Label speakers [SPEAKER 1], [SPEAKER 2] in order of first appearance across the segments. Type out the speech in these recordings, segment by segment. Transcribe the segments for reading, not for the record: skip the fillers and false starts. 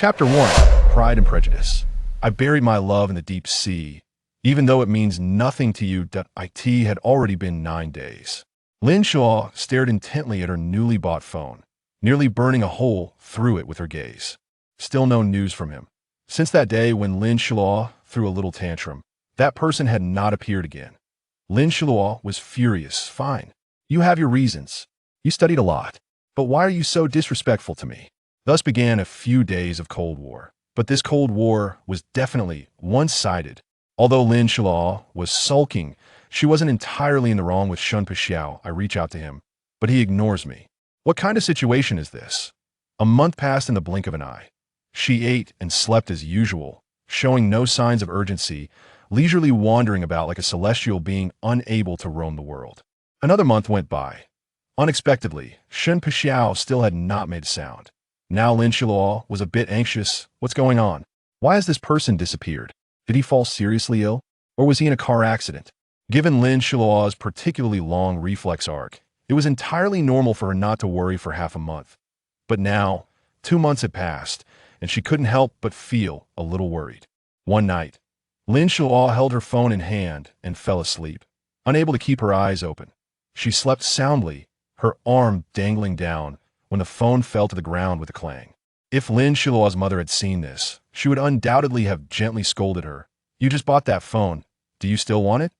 [SPEAKER 1] Chapter 1. Pride and Prejudice. I buried my love in the deep sea, even though it means nothing to you.It had already been 9 days. Lin Xiluo stared intently at her newly bought phone, nearly burning a hole through it with her gaze. Still no news from him. Since that day when Lin Xiluo threw a little tantrum, that person had not appeared again. Lin Xiluo was furious. Fine. You have your reasons. You studied a lot. But why are you so disrespectful to me? Thus began a few days of Cold War. But this Cold War was definitely one-sided. Although Lin Xiluo was sulking, she wasn't entirely in the wrong with Shun Pixiao. I reach out to him, but he ignores me. What kind of situation is this? A month passed in the blink of an eye. She ate and slept as usual, showing no signs of urgency, leisurely wandering about like a celestial being unable to roam the world. Another month went by. Unexpectedly, Shun Pixiao still had not made a sound. Now Lin Xiluo was a bit anxious. What's going on? Why has this person disappeared? Did he fall seriously ill? Or was he in a car accident? Given Lin Xiluo's particularly long reflex arc, it was entirely normal for her not to worry for half a month. But now, 2 months had passed, and she couldn't help but feel a little worried. One night, Lin Xiluo held her phone in hand and fell asleep, unable to keep her eyes open. She slept soundly, her arm dangling down, when the phone fell to the ground with a clang. If Lin Xiluo's mother had seen this, she would undoubtedly have gently scolded her. You just bought that phone. Do you still want it?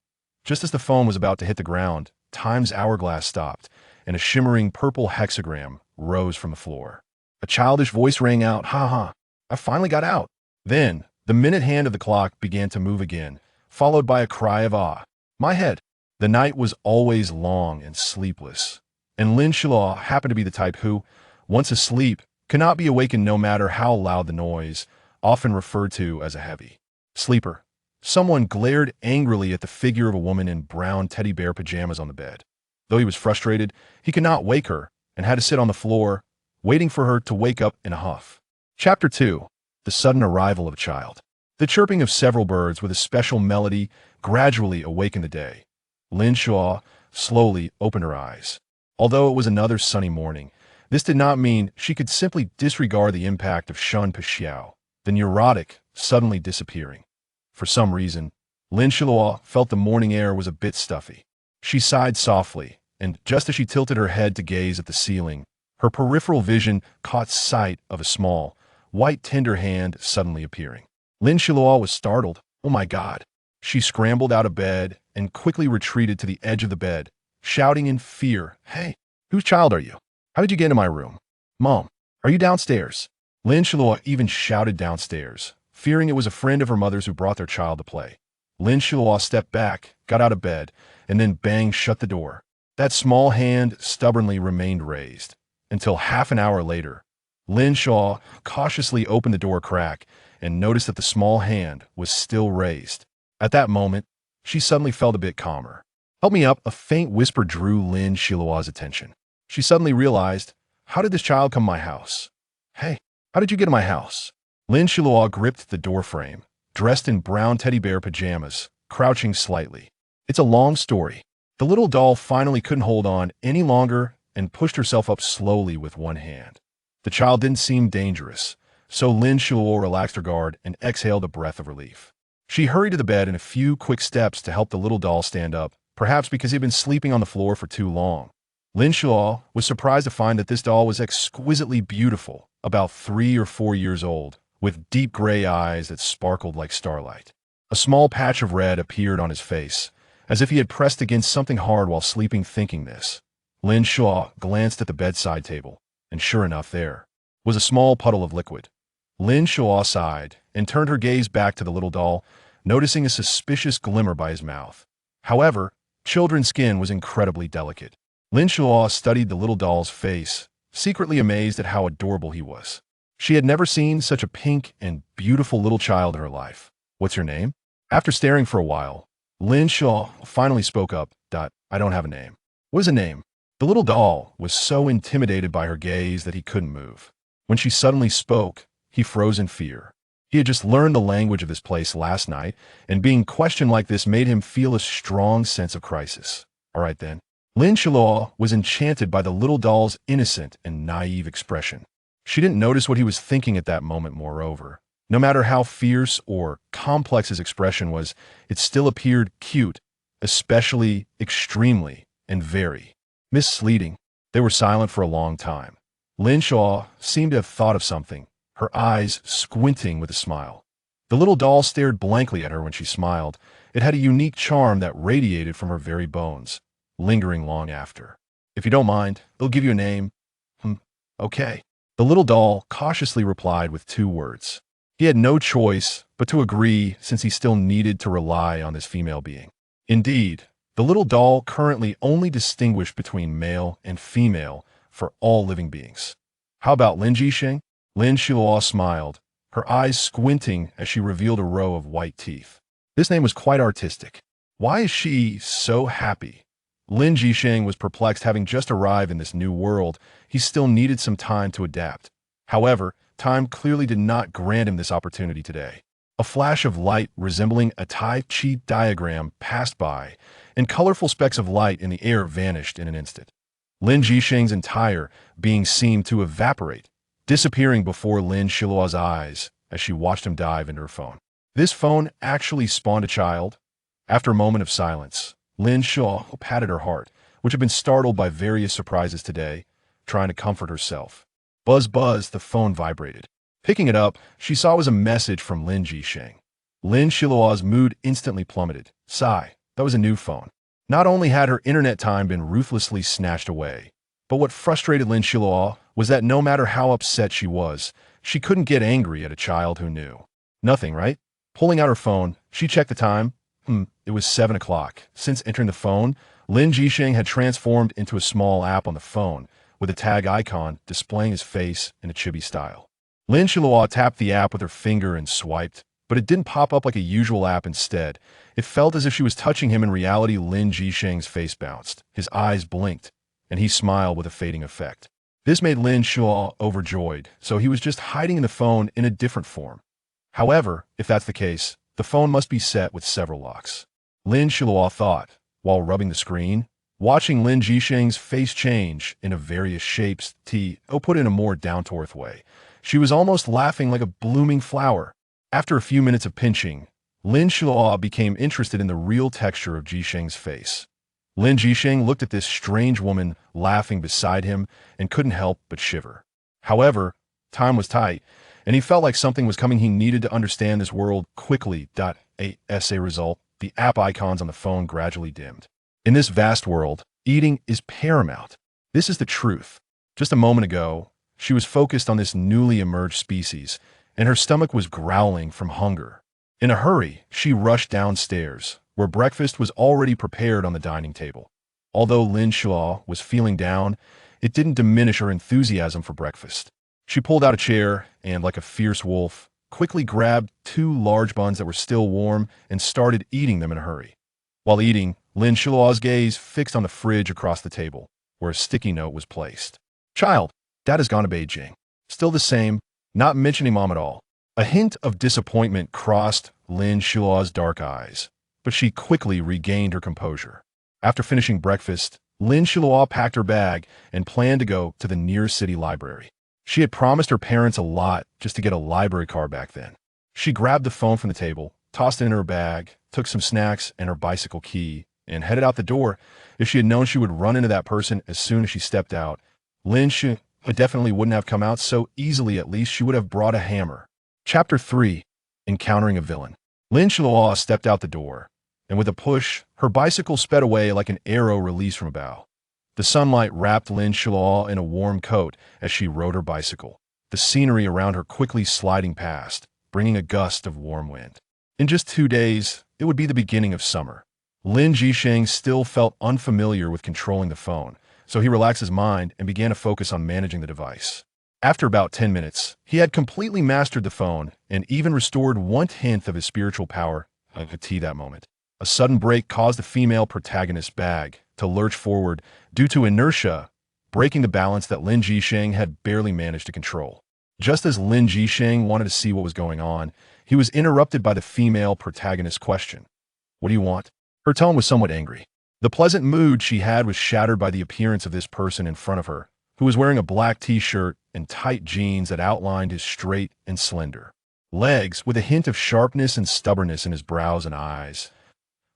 [SPEAKER 1] Just as the phone was about to hit the ground, time's hourglass stopped, and a shimmering purple hexagram rose from the floor. A childish voice rang out, "Ha ha, I finally got out." Then, the minute hand of the clock began to move again, followed by a cry of awe. My head. The night was always long and sleepless, and Lin Xiluo happened to be the type who, once asleep, cannot be awakened no matter how loud the noise, often referred to as a heavy sleeper. Someone glared angrily at the figure of a woman in brown teddy bear pajamas on the bed. Though he was frustrated, he could not wake her and had to sit on the floor, waiting for her to wake up in a huff. Chapter 2. The Sudden Arrival of a Child. The chirping of several birds with a special melody gradually awakened the day. Lin Xiluo slowly opened her eyes. Although it was another sunny morning, this did not mean she could simply disregard the impact of Shun Pixiao, the neurotic, suddenly disappearing. For some reason, Lin Xiluo felt the morning air was a bit stuffy. She sighed softly, and just as she tilted her head to gaze at the ceiling, her peripheral vision caught sight of a small, white tender hand suddenly appearing. Lin Xiluo was startled. Oh my God. She scrambled out of bed and quickly retreated to the edge of the bed, shouting in fear, "Hey, whose child are you? How did you get into my room? Mom, are you downstairs?" Lin Xiluo even shouted downstairs, fearing it was a friend of her mother's who brought their child to play. Lin Xiluo stepped back, got out of bed, and then banged shut the door. That small hand stubbornly remained raised, until half an hour later. Lin Xiluo cautiously opened the door crack and noticed that the small hand was still raised. At that moment, she suddenly felt a bit calmer. "Help me up," a faint whisper drew Lin Xiluo's attention. She suddenly realized, how did this child come to my house? Hey, how did you get in my house? Lin Xiluo gripped the doorframe, dressed in brown teddy bear pajamas, crouching slightly. It's a long story. The little doll finally couldn't hold on any longer and pushed herself up slowly with one hand. The child didn't seem dangerous, so Lin Xiluo relaxed her guard and exhaled a breath of relief. She hurried to the bed in a few quick steps to help the little doll stand up, perhaps because he had been sleeping on the floor for too long. Lin Xiluo was surprised to find that this doll was exquisitely beautiful, about 3 or 4 years old, with deep gray eyes that sparkled like starlight. A small patch of red appeared on his face, as if he had pressed against something hard while sleeping. Thinking this, Lin Xiluo glanced at the bedside table, and sure enough there was a small puddle of liquid. Lin Xiluo sighed and turned her gaze back to the little doll, noticing a suspicious glimmer by his mouth. However, children's skin was incredibly delicate. Lin Xiluo studied the little doll's face, secretly amazed at how adorable he was. She had never seen such a pink and beautiful little child in her life. "What's your name?" After staring for a while, Lin Xiluo finally spoke up. "I don't have a name." "What is a name?" The little doll was so intimidated by her gaze that he couldn't move. When she suddenly spoke, he froze in fear. He had just learned the language of this place last night, and being questioned like this made him feel a strong sense of crisis. All right then. Lin Xiluo was enchanted by the little doll's innocent and naive expression. She didn't notice what he was thinking at that moment, moreover. No matter how fierce or complex his expression was, it still appeared cute, especially extremely and very misleading. They were silent for a long time. Lin Xiluo seemed to have thought of something, her eyes squinting with a smile. The little doll stared blankly at her when she smiled. It had a unique charm that radiated from her very bones, lingering long after. If you don't mind, they'll give you a name. Okay. The little doll cautiously replied with 2 words. He had no choice but to agree since he still needed to rely on this female being. Indeed, the little doll currently only distinguished between male and female for all living beings. How about Lin Jisheng? Lin Xiluo smiled, her eyes squinting as she revealed a row of white teeth. This name was quite artistic. Why is she so happy? Lin Jisheng was perplexed, having just arrived in this new world. He still needed some time to adapt. However, time clearly did not grant him this opportunity today. A flash of light resembling a Tai Chi diagram passed by, and colorful specks of light in the air vanished in an instant. Lin Jisheng's entire being seemed to evaporate, disappearing before Lin Xiluo's eyes as she watched him dive into her phone. This phone actually spawned a child? After a moment of silence, Lin Xiluo patted her heart, which had been startled by various surprises today, trying to comfort herself. Buzz buzz, the phone vibrated. Picking it up, she saw it was a message from Lin Jisheng. Lin Xiluo's mood instantly plummeted. Sigh, that was a new phone. Not only had her internet time been ruthlessly snatched away, but what frustrated Lin Xiluo was that no matter how upset she was, she couldn't get angry at a child who knew. Nothing, right? Pulling out her phone, she checked the time. It was 7 o'clock. Since entering the phone, Lin Jisheng had transformed into a small app on the phone, with a tag icon displaying his face in a chibi style. Lin Xiluo tapped the app with her finger and swiped, but it didn't pop up like a usual app. Instead, it felt as if she was touching him. In reality, Lin Jisheng's face bounced, his eyes blinked, and he smiled with a fading effect. This made Lin Xiluo overjoyed, so he was just hiding in the phone in a different form. However, if that's the case, the phone must be set with several locks. Lin Xiluo thought, while rubbing the screen. Watching Lin Jisheng's face change into various shapes, put in a more down-to-earth way. She was almost laughing like a blooming flower. After a few minutes of pinching, Lin Xiluo became interested in the real texture of Jisheng's face. Lin Jisheng looked at this strange woman laughing beside him and couldn't help but shiver. However, time was tight, and he felt like something was coming. He needed to understand this world quickly. As a result, the app icons on the phone gradually dimmed. In this vast world, eating is paramount. This is the truth. Just a moment ago, she was focused on this newly emerged species, and her stomach was growling from hunger. In a hurry, she rushed downstairs, where breakfast was already prepared on the dining table. Although Lin Xiluo was feeling down, it didn't diminish her enthusiasm for breakfast. She pulled out a chair and, like a fierce wolf, quickly grabbed 2 large buns that were still warm and started eating them in a hurry. While eating, Lin Xiluo's gaze fixed on the fridge across the table, where a sticky note was placed. Child, Dad has gone to Beijing. Still the same, not mentioning Mom at all. A hint of disappointment crossed Lin Xiluo's dark eyes, but she quickly regained her composure. After finishing breakfast, Lin Xiluo packed her bag and planned to go to the nearest city library. She had promised her parents a lot just to get a library card back then. She grabbed the phone from the table, tossed it in her bag, took some snacks and her bicycle key, and headed out the door. If she had known she would run into that person as soon as she stepped out, Lin Xiluo definitely wouldn't have come out so easily. At least she would have brought a hammer. Chapter 3. Encountering a Villain. Lin Xiluo stepped out the door, and with a push, her bicycle sped away like an arrow released from a bow. The sunlight wrapped Lin Xiluo in a warm coat as she rode her bicycle, the scenery around her quickly sliding past, bringing a gust of warm wind. In just 2 days, it would be the beginning of summer. Lin Jisheng still felt unfamiliar with controlling the phone, so he relaxed his mind and began to focus on managing the device. After about 10 minutes, he had completely mastered the phone and even restored 1/10 of his spiritual power at that moment. A sudden break caused the female protagonist's bag to lurch forward due to inertia, breaking the balance that Lin Jisheng had barely managed to control. Just as Lin Jisheng wanted to see what was going on, he was interrupted by the female protagonist's question. What do you want? Her tone was somewhat angry. The pleasant mood she had was shattered by the appearance of this person in front of her, who was wearing a black t-shirt and tight jeans that outlined his straight and slender legs with a hint of sharpness and stubbornness in his brows and eyes.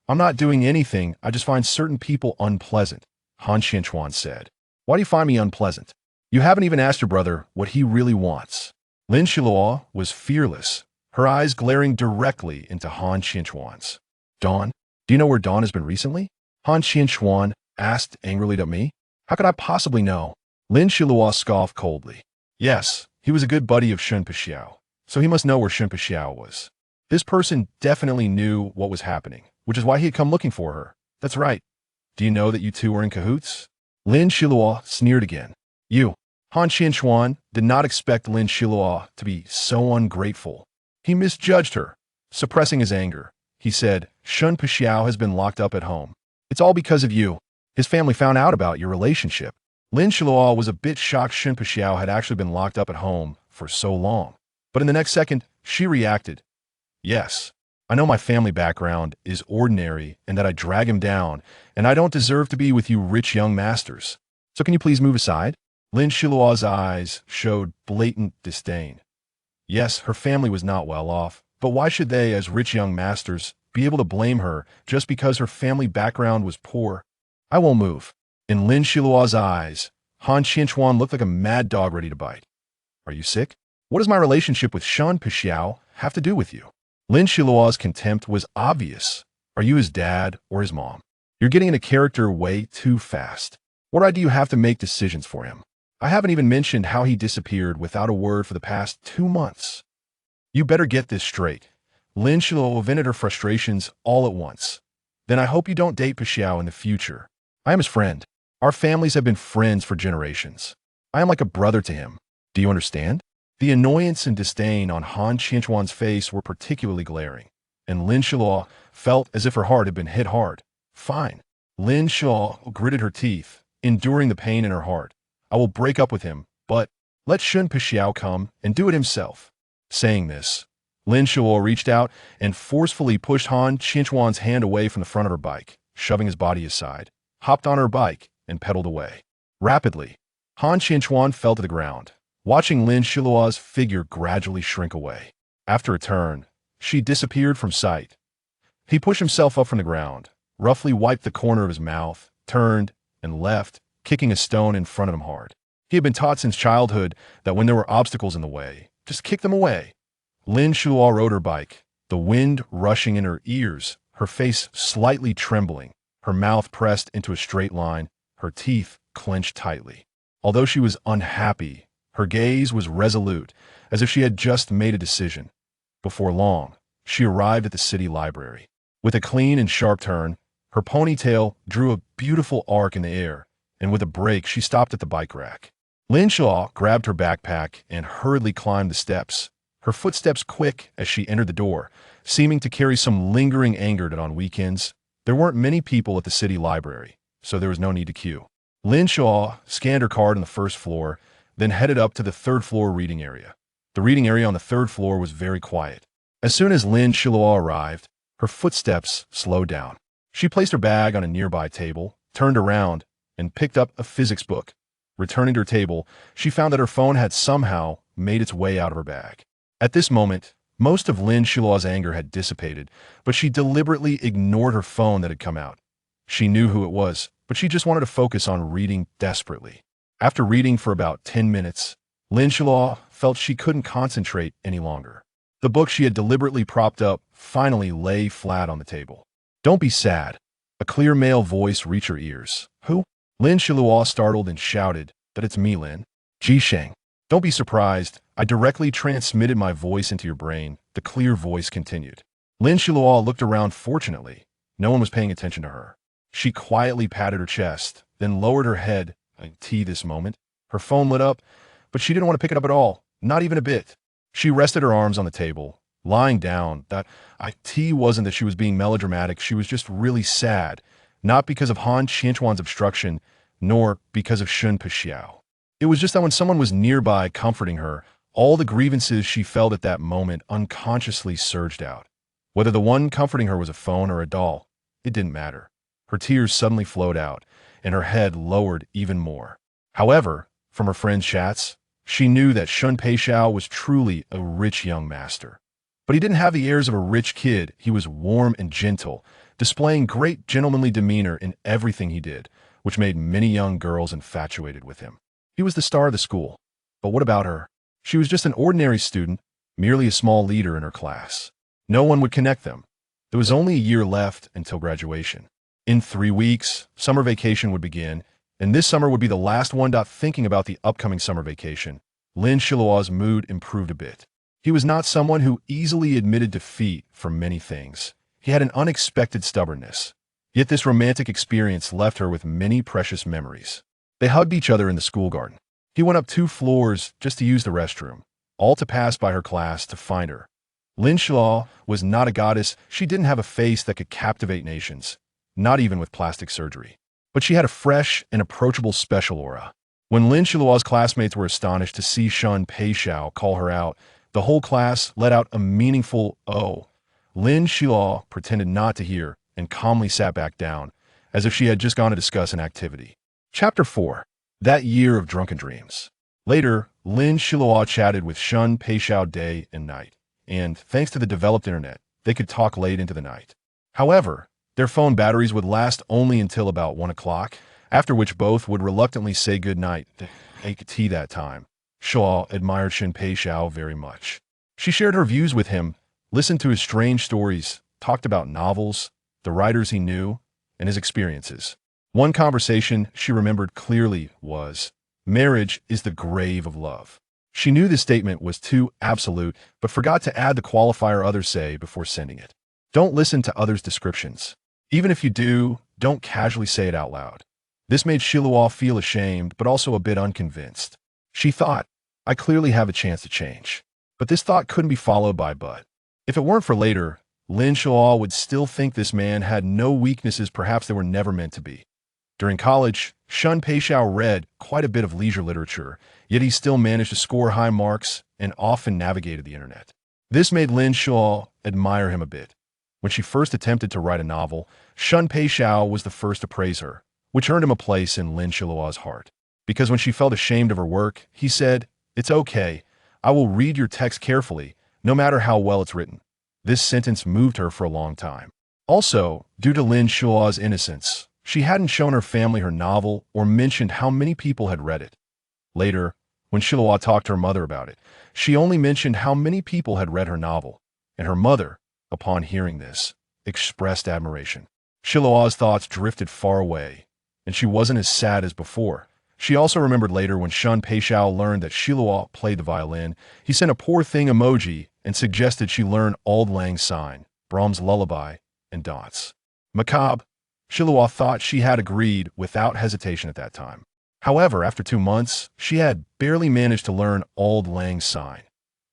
[SPEAKER 1] I'm not doing anything, I just find certain people unpleasant, Han Xianchuan said. Why do you find me unpleasant? You haven't even asked your brother what he really wants. Lin Xiluo was fearless, her eyes glaring directly into Han Xianchuan's. Dawn? Do you know where Dawn has been recently? Han Xianchuan asked angrily to me. How could I possibly know? Lin Xiluo scoffed coldly. Yes, he was a good buddy of Shun Pixiao, so he must know where Shun Pixiao was. This person definitely knew what was happening, which is why he had come looking for her. That's right. Do you know that you two were in cahoots? Lin Xiluo sneered again. You. Han Xianchuan did not expect Lin Xiluo to be so ungrateful. He misjudged her. Suppressing his anger, he said, Shun Pixiao has been locked up at home. It's all because of you. His family found out about your relationship. Lin Xiluo was a bit shocked Shun Pixiao had actually been locked up at home for so long. But in the next second, she reacted. Yes, I know my family background is ordinary and that I drag him down, and I don't deserve to be with you rich young masters. So can you please move aside? Lin Xiluo's eyes showed blatant disdain. Yes, her family was not well off, but why should they, as rich young masters, be able to blame her just because her family background was poor? I won't move. In Lin Xiluo's eyes, Han Xianchuan looked like a mad dog ready to bite. Are you sick? What does my relationship with Shun Pixiao have to do with you? Lin Xiluo's contempt was obvious. Are you his dad or his mom? You're getting into character way too fast. What right do you have to make decisions for him? I haven't even mentioned how he disappeared without a word for the past 2 months. You better get this straight. Lin Xiluo vented her frustrations all at once. Then I hope you don't date Pixiao in the future. I am his friend. Our families have been friends for generations. I am like a brother to him. Do you understand? The annoyance and disdain on Han Xianchuan's face were particularly glaring, and Lin Xiluo felt as if her heart had been hit hard. Fine. Lin Xiluo gritted her teeth, enduring the pain in her heart. I will break up with him, but let Shun Pixiao come and do it himself. Saying this, Lin Xiluo reached out and forcefully pushed Han Xianchuan's hand away from the front of her bike, shoving his body aside, hopped on her bike, and pedaled away. Rapidly, Han Xianchuan fell to the ground, watching Lin Xiluo's figure gradually shrink away. After a turn, she disappeared from sight. He pushed himself up from the ground, roughly wiped the corner of his mouth, turned, and left, kicking a stone in front of him hard. He had been taught since childhood that when there were obstacles in the way, just kick them away. Lin Xiluo rode her bike, the wind rushing in her ears, her face slightly trembling, her mouth pressed into a straight line, her teeth clenched tightly. Although she was unhappy, her gaze was resolute, as if she had just made a decision. Before long, she arrived at the city library. With a clean and sharp turn, her ponytail drew a beautiful arc in the air, and with a brake, she stopped at the bike rack. Lin Xiluo grabbed her backpack and hurriedly climbed the steps, her footsteps quick as she entered the door, seeming to carry some lingering anger that on weekends, there weren't many people at the city library, so there was no need to queue. Lin Xiluo scanned her card on the first floor, then headed up to the third-floor reading area. The reading area on the third floor was very quiet. As soon as Lin Xiluo arrived, her footsteps slowed down. She placed her bag on a nearby table, turned around, and picked up a physics book. Returning to her table, she found that her phone had somehow made its way out of her bag. At this moment, most of Lin Xiluo's anger had dissipated, but she deliberately ignored her phone that had come out. She knew who it was, but she just wanted to focus on reading desperately. After reading for about 10 minutes, Lin Xiluo felt she couldn't concentrate any longer. The book she had deliberately propped up finally lay flat on the table. Don't be sad. A clear male voice reached her ears. Who? Lin Xiluo startled and shouted that it's me, Lin. Jisheng. Don't be surprised. I directly transmitted my voice into your brain, the clear voice continued. Lin Xiluo looked around fortunately. No one was paying attention to her. She quietly patted her chest, then lowered her head. This moment, her phone lit up, but she didn't want to pick it up at all, not even a bit. She rested her arms on the table, lying down. That wasn't that she was being melodramatic, she was just really sad, not because of Han Xianchuan's obstruction, nor because of Shun Pixiao. It was just that when someone was nearby comforting her, all the grievances she felt at that moment unconsciously surged out. Whether the one comforting her was a phone or a doll, it didn't matter. Her tears suddenly flowed out, and her head lowered even more. However, from her friend's chats, She knew that Shun Peixiao was truly a rich young master. But he didn't have the airs of a rich kid. He was warm and gentle, displaying great gentlemanly demeanor in everything he did, which made many young girls infatuated with him. He was the star of the school. But what about her? She was just an ordinary student, merely a small leader in her class. No one would connect them. There was only a year left until graduation. In 3 weeks, summer vacation would begin, and this summer would be the last one. Thinking about the upcoming summer vacation, Lin Xiluo's mood improved a bit. He was not someone who easily admitted defeat for many things. He had an unexpected stubbornness. Yet this romantic experience left her with many precious memories. They hugged each other in the school garden. He went up 2 floors just to use the restroom, all to pass by her class to find her. Lin Xiluo was not a goddess. She didn't have a face that could captivate nations, not even with plastic surgery. But she had a fresh and approachable special aura. When Lin Xiluo's classmates were astonished to see Shun Peixiao call her out, the whole class let out a meaningful "oh." Lin Xiluo pretended not to hear and calmly sat back down, as if she had just gone to discuss an activity. Chapter 4. That Year of Drunken Dreams. Later, Lin Xiluo chatted with Shun Peixiao day and night, and thanks to the developed internet, they could talk late into the night. However, their phone batteries would last only until about 1 o'clock, after which both would reluctantly say goodnight to take tea that time. Shaw admired Shun Peixiao very much. She shared her views with him, listened to his strange stories, talked about novels, the writers he knew, and his experiences. One conversation she remembered clearly was, "Marriage is the grave of love." She knew this statement was too absolute, but forgot to add the qualifier others say before sending it. Don't listen to others' descriptions. Even if you do, don't casually say it out loud. This made Xiluo feel ashamed, but also a bit unconvinced. She thought, I clearly have a chance to change. But this thought couldn't be followed by but. If it weren't for later, Lin Xiluo would still think this man had no weaknesses. Perhaps they were never meant to be. During college, Shun Peixiao read quite a bit of leisure literature, yet he still managed to score high marks and often navigated the internet. This made Lin Xiluo admire him a bit. When she first attempted to write a novel, Shun Peixiao was the first to praise her, which earned him a place in Lin Xiluo's heart. Because when she felt ashamed of her work, he said, "It's okay. I will read your text carefully, no matter how well it's written." This sentence moved her for a long time. Also, due to Lin Xiluo's innocence, she hadn't shown her family her novel or mentioned how many people had read it. Later, when Xiluo talked to her mother about it, she only mentioned how many people had read her novel, and her mother, upon hearing this, expressed admiration. Xiluo's thoughts drifted far away, and she wasn't as sad as before. She also remembered later when Shun Peixiao learned that Xiluo played the violin, he sent a poor thing emoji and suggested she learn Auld Lang Syne, Brahms' Lullaby, and Dance. Macabre, Xiluo thought she had agreed without hesitation at that time. However, after 2 months, she had barely managed to learn Auld Lang Syne.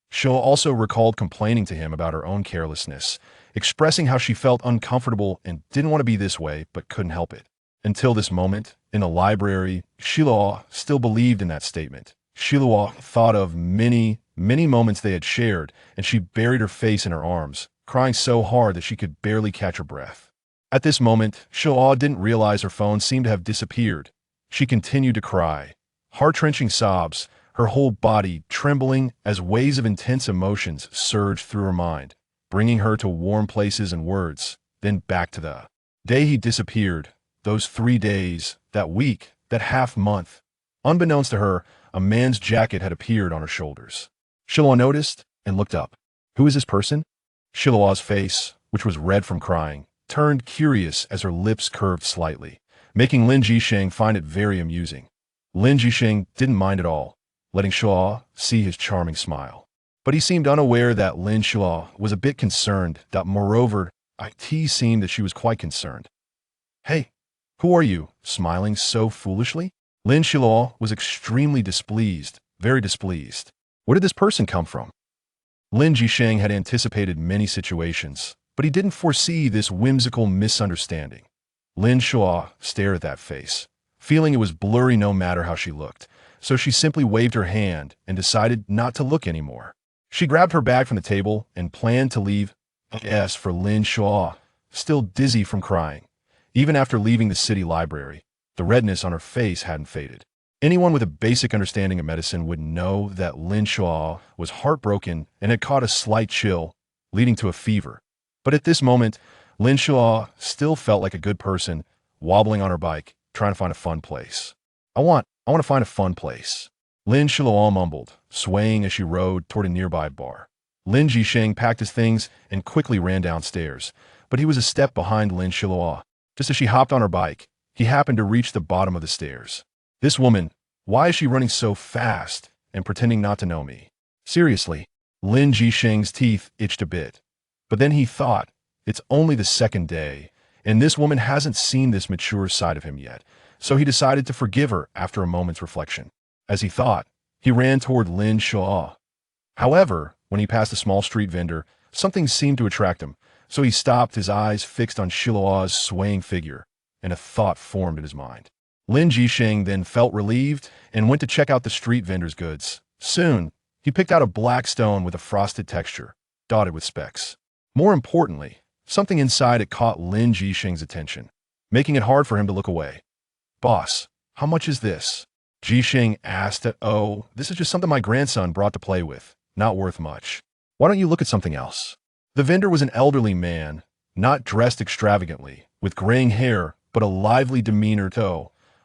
[SPEAKER 1] Xiluo also recalled complaining to him about her own carelessness, expressing how she felt uncomfortable and didn't want to be this way but couldn't help it. Until this moment, in the library, Xiluo still believed in that statement. Xiluo thought of many moments they had shared, and she buried her face in her arms, crying so hard that she could barely catch her breath. At this moment, Xiluo didn't realize her phone seemed to have disappeared. She continued to cry, heart-wrenching sobs, her whole body trembling as waves of intense emotions surged through her mind, bringing her to warm places and words, then back to the day he disappeared, those 3 days, that week, that half-month. Unbeknownst to her, a man's jacket had appeared on her shoulders. Xiluo noticed and looked up. Who is this person? Xiluo's face, which was red from crying, turned curious as her lips curved slightly, making Lin Jisheng find it very amusing. Lin Jisheng didn't mind at all, letting Xiluo see his charming smile. But he seemed unaware that Lin Xiluo was a bit concerned, that moreover, it seemed that she was quite concerned. Hey, who are you, smiling so foolishly? Lin Xiluo was extremely displeased, very displeased. Where did this person come from? Lin Jisheng had anticipated many situations, but he didn't foresee this whimsical misunderstanding. Lin Xiluo stared at that face, feeling it was blurry no matter how she looked, so she simply waved her hand and decided not to look anymore. She grabbed her bag from the table and planned to leave. As for Lin Xiluo, still dizzy from crying, even after leaving the city library, the redness on her face hadn't faded. Anyone with a basic understanding of medicine would know that Lin Xiluo was heartbroken and had caught a slight chill, leading to a fever. But at this moment, Lin Xiluo still felt like a good person, wobbling on her bike, trying to find a fun place. I want to find a fun place. Lin Xiluo mumbled, swaying as she rode toward a nearby bar. Lin Jisheng packed his things and quickly ran downstairs, but he was a step behind Lin Xiluo. Just as she hopped on her bike, he happened to reach the bottom of the stairs. This woman, why is she running so fast and pretending not to know me? Seriously, Lin Jisheng's teeth itched a bit. But then he thought, it's only the second day, and this woman hasn't seen this mature side of him yet, so he decided to forgive her after a moment's reflection. As he thought, he ran toward Lin Xiluo. However, when he passed a small street vendor, something seemed to attract him, so he stopped, his eyes fixed on Xiluo's swaying figure, and a thought formed in his mind. Lin Jisheng then felt relieved and went to check out the street vendor's goods. Soon, he picked out a black stone with a frosted texture, dotted with specks. More importantly, something inside it caught Lin Jisheng's attention, making it hard for him to look away. "Boss, how much is this?" Jisheng asked. "Oh, this is just something my grandson brought to play with. Not worth much. Why don't you look at something else?" The vendor was an elderly man, not dressed extravagantly, with graying hair, but a lively demeanor.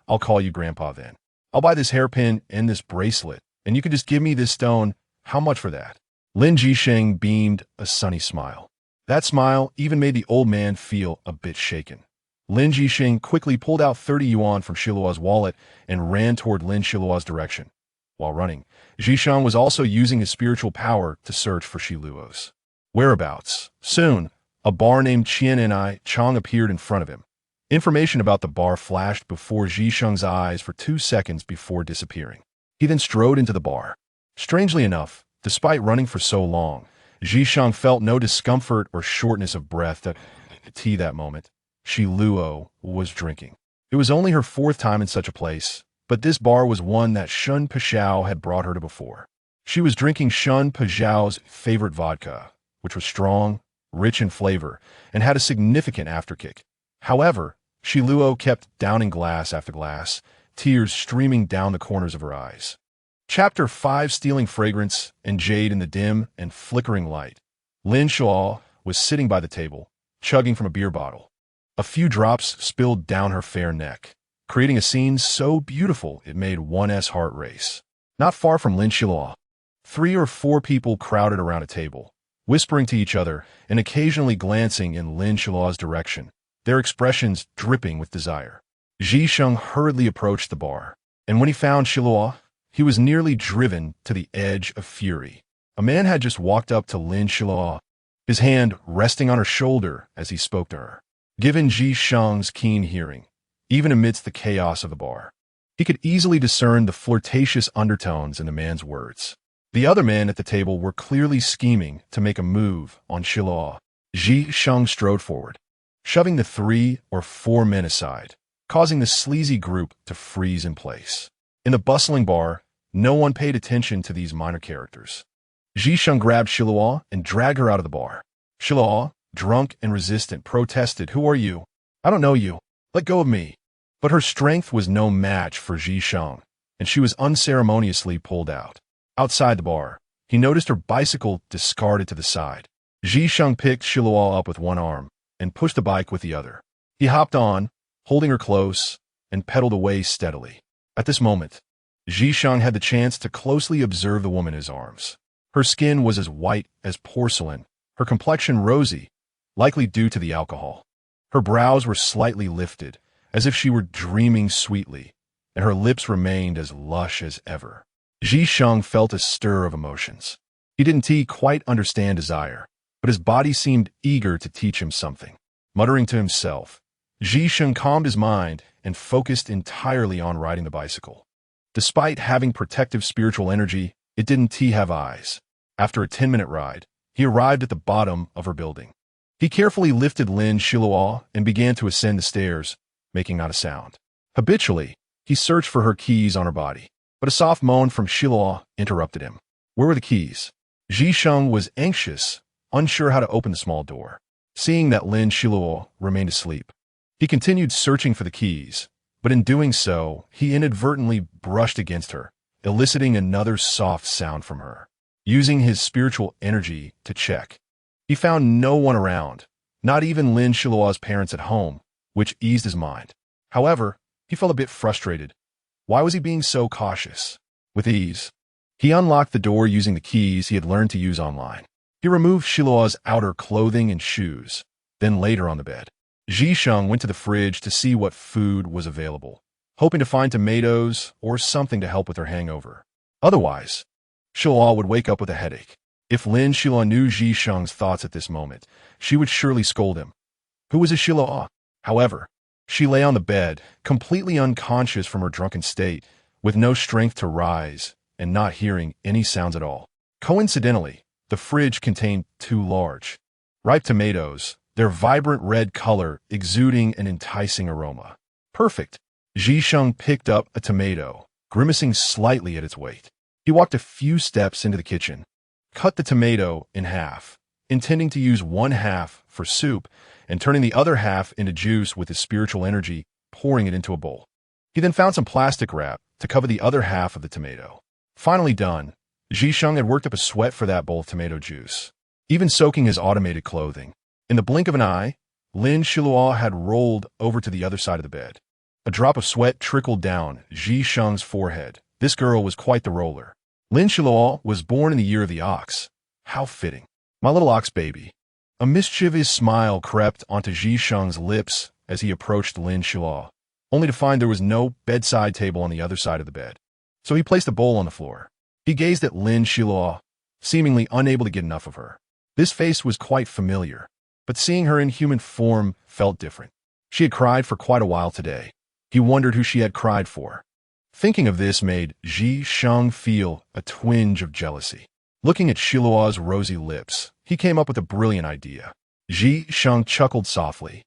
[SPEAKER 1] "I'll call you Grandpa then. I'll buy this hairpin and this bracelet, and you can just give me this stone. How much for that?" Lin Jisheng beamed a sunny smile. That smile even made the old man feel a bit shaken. Lin Jisheng quickly pulled out 30 yuan from Xiluo's wallet and ran toward Lin Xiluo's direction. While running, Jisheng was also using his spiritual power to search for Xiluo's whereabouts. Soon, a bar named Qian Ni Chong appeared in front of him. Information about the bar flashed before Jisheng's eyes for 2 seconds before disappearing. He then strode into the bar. Strangely enough, despite running for so long, Jisheng felt no discomfort or shortness of breath at that moment. Xiluo was drinking. It was only her 4th time in such a place, but this bar was one that Shun Pashao had brought her to before. She was drinking Shun Pashao's favorite vodka, which was strong, rich in flavor, and had a significant afterkick. However, Xiluo kept downing glass after glass, tears streaming down the corners of her eyes. Chapter 5: Stealing Fragrance and Jade in the Dim and Flickering Light. Lin Xiluo was sitting by the table, chugging from a beer bottle. A few drops spilled down her fair neck, creating a scene so beautiful it made one's heart race. Not far from Lin Xiluo, 3 or 4 people crowded around a table, whispering to each other and occasionally glancing in Lin Xiluo's direction, their expressions dripping with desire. Jisheng hurriedly approached the bar, and when he found Xiluo, he was nearly driven to the edge of fury. A man had just walked up to Lin Xiluo, his hand resting on her shoulder as he spoke to her. Given Jisheng's keen hearing, even amidst the chaos of the bar, he could easily discern the flirtatious undertones in the man's words. The other men at the table were clearly scheming to make a move on Xiluo. Jisheng strode forward, shoving the 3 or 4 men aside, causing the sleazy group to freeze in place. In the bustling bar, no one paid attention to these minor characters. Jisheng grabbed Xiluo and dragged her out of the bar. Xiluo, drunk and resistant, protested, "Who are you? I don't know you. Let go of me." But her strength was no match for Jisheng, and she was unceremoniously pulled out. Outside the bar, he noticed her bicycle discarded to the side. Jisheng picked Xiluo up with one arm and pushed the bike with the other. He hopped on, holding her close, and pedaled away steadily. At this moment, Jisheng had the chance to closely observe the woman in his arms. Her skin was as white as porcelain, her complexion rosy, likely due to the alcohol. Her brows were slightly lifted, as if she were dreaming sweetly, and her lips remained as lush as ever. Jisheng felt a stir of emotions. He didn't quite understand desire, but his body seemed eager to teach him something. Muttering to himself, Jisheng calmed his mind and focused entirely on riding the bicycle. Despite having protective spiritual energy, it didn't have eyes. After a 10-minute ride, he arrived at the bottom of her building. He carefully lifted Lin Xiluo and began to ascend the stairs, making not a sound. Habitually, he searched for her keys on her body, but a soft moan from Xiluo interrupted him. Where were the keys? Jisheng was anxious, unsure how to open the small door. Seeing that Lin Xiluo remained asleep, he continued searching for the keys, but in doing so, he inadvertently brushed against her, eliciting another soft sound from her. Using his spiritual energy to check, he found no one around, not even Lin Xiluo's parents at home, which eased his mind. However, he felt a bit frustrated. Why was he being so cautious? With ease, he unlocked the door using the keys he had learned to use online. He removed Xiluo's outer clothing and shoes, then laid her on the bed. Zhisheng went to the fridge to see what food was available, hoping to find tomatoes or something to help with her hangover. Otherwise, Xiluo would wake up with a headache. If Lin Xiluo knew Zhisheng's thoughts at this moment, she would surely scold him. Who was a Xiluo? However, she lay on the bed, completely unconscious from her drunken state, with no strength to rise and not hearing any sounds at all. Coincidentally, the fridge contained 2 large, ripe tomatoes, their vibrant red color exuding an enticing aroma. Perfect. Zhisheng picked up a tomato, grimacing slightly at its weight. He walked a few steps into the kitchen, cut the tomato in half, intending to use one half for soup and turning the other half into juice with his spiritual energy, pouring it into a bowl. He then found some plastic wrap to cover the other half of the tomato. Finally done, Zhisheng had worked up a sweat for that bowl of tomato juice, even soaking his automated clothing. In the blink of an eye, Lin Xiluo had rolled over to the other side of the bed. A drop of sweat trickled down Zhisheng's forehead. This girl was quite the roller. Lin Xiluo was born in the year of the ox. How fitting. My little ox baby. A mischievous smile crept onto Zhisheng's lips as he approached Lin Xiluo, only to find there was no bedside table on the other side of the bed. So he placed a bowl on the floor. He gazed at Lin Xiluo, seemingly unable to get enough of her. This face was quite familiar, but seeing her in human form felt different. She had cried for quite a while today. He wondered who she had cried for. Thinking of this made Zhisheng feel a twinge of jealousy. Looking at Xiluo's rosy lips, he came up with a brilliant idea. Zhisheng chuckled softly,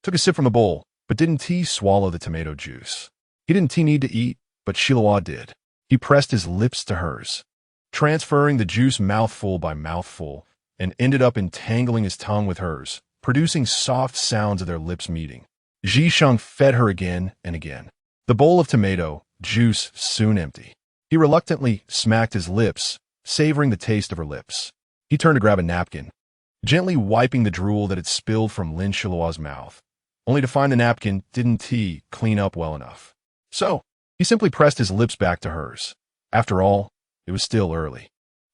[SPEAKER 1] took a sip from the bowl, but didn't he swallow the tomato juice? He didn't need to eat, but Xiluo did. He pressed his lips to hers, transferring the juice mouthful by mouthful, and ended up entangling his tongue with hers, producing soft sounds of their lips meeting. Zhisheng fed her again and again. The bowl of tomato juice soon empty. He reluctantly smacked his lips, savoring the taste of her lips. He turned to grab a napkin, gently wiping the drool that had spilled from Lin Xiluo's mouth, only to find the napkin didn't clean up well enough. So, he simply pressed his lips back to hers. After all, it was still early.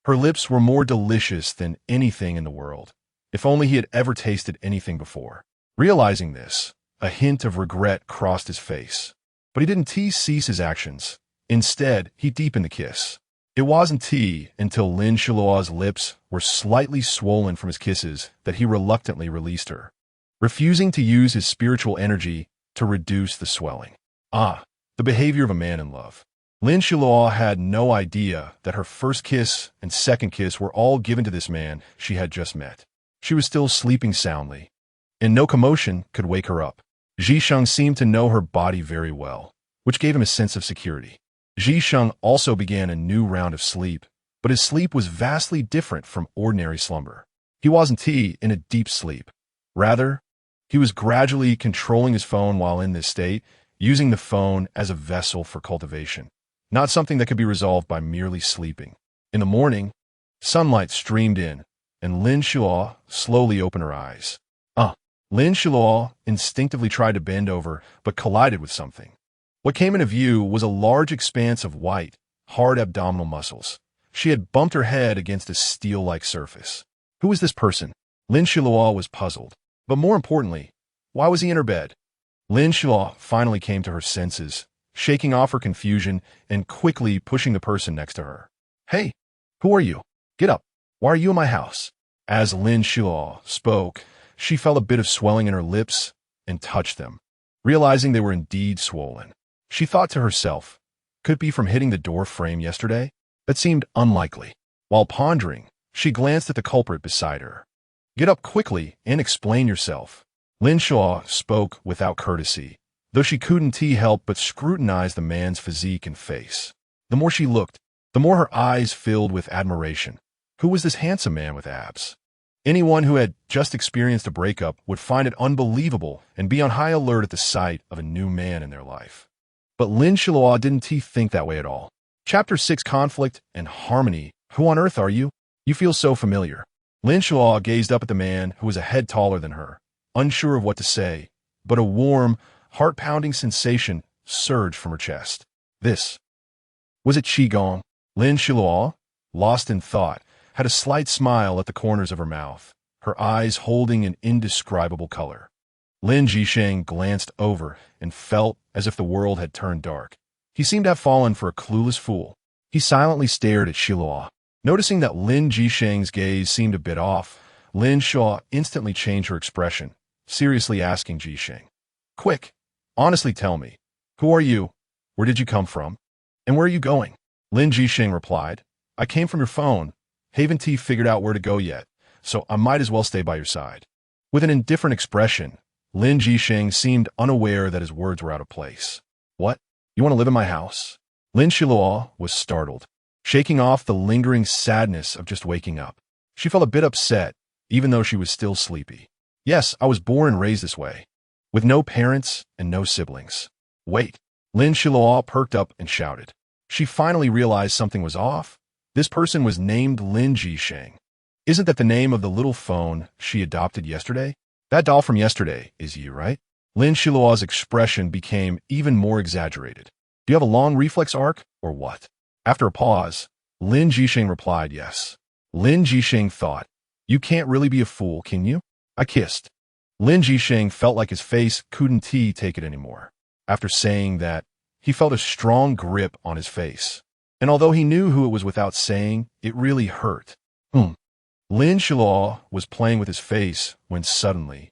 [SPEAKER 1] Her lips were more delicious than anything in the world. If only he had ever tasted anything before. Realizing this, a hint of regret crossed his face. But he didn't cease his actions. Instead, he deepened the kiss. It wasn't until Lin Xiluo's lips were slightly swollen from his kisses that he reluctantly released her, refusing to use his spiritual energy to reduce the swelling. The behavior of a man in love. Lin Xiluo had no idea that her first kiss and second kiss were all given to this man she had just met. She was still sleeping soundly, and no commotion could wake her up. Zhisheng seemed to know her body very well, which gave him a sense of security. Zhisheng also began a new round of sleep, but his sleep was vastly different from ordinary slumber. He wasn't in a deep sleep. Rather, he was gradually controlling his phone while in this state, using the phone as a vessel for cultivation, not something that could be resolved by merely sleeping. In the morning, sunlight streamed in, and Lin Xiluo slowly opened her eyes. Lin Xiluo instinctively tried to bend over, but collided with something. What came into view was a large expanse of white, hard abdominal muscles. She had bumped her head against a steel-like surface. Who was this person? Lin Xiluo was puzzled. But more importantly, why was he in her bed? Lin Xiluo finally came to her senses, shaking off her confusion and quickly pushing the person next to her. Hey, who are you? Get up. Why are you in my house? As Lin Xiluo spoke, she felt a bit of swelling in her lips and touched them, realizing they were indeed swollen. She thought to herself, could it be from hitting the door frame yesterday? That seemed unlikely. While pondering, she glanced at the culprit beside her. Get up quickly and explain yourself. Lin Xiluo spoke without courtesy, though she couldn't help but scrutinize the man's physique and face. The more she looked, the more her eyes filled with admiration. Who was this handsome man with abs? Anyone who had just experienced a breakup would find it unbelievable and be on high alert at the sight of a new man in their life. But Lin Xiluo didn't think that way at all. Chapter 6: Conflict and Harmony. Who on earth are you? You feel so familiar. Lin Xiluo gazed up at the man who was a head taller than her, unsure of what to say, but a warm, heart-pounding sensation surged from her chest. This. Was it Qigong? Lin Xiluo, lost in thought, had a slight smile at the corners of her mouth, her eyes holding an indescribable color. Lin Jisheng glanced over and felt as if the world had turned dark. He seemed to have fallen for a clueless fool. He silently stared at Xiluo. Noticing that Lin Jisheng's gaze seemed a bit off, Lin Xiluo instantly changed her expression, seriously asking Jisheng, "Quick, honestly tell me, who are you? Where did you come from? And where are you going?" Lin Jisheng replied, "I came from your phone. Haven't figured out where to go yet, so I might as well stay by your side." With an indifferent expression, Lin Jisheng seemed unaware that his words were out of place. "What? You want to live in my house?" Lin Xiluo was startled, shaking off the lingering sadness of just waking up. She felt a bit upset, even though she was still sleepy. "Yes, I was born and raised this way, with no parents and no siblings." "Wait." Lin Xiluo perked up and shouted. She finally realized something was off. This person was named Lin Jisheng. Isn't that the name of the little phone she adopted yesterday? That doll from yesterday is you, right? Lin Xiluo's expression became even more exaggerated. "Do you have a long reflex arc, or what?" After a pause, Lin Jisheng replied, "Yes." Lin Jisheng thought, "You can't really be a fool, can you?" "I kissed." Lin Jisheng felt like his face couldn't take it anymore. After saying that, he felt a strong grip on his face. And although he knew who it was without saying, it really hurt. Lin Xiluo was playing with his face when suddenly,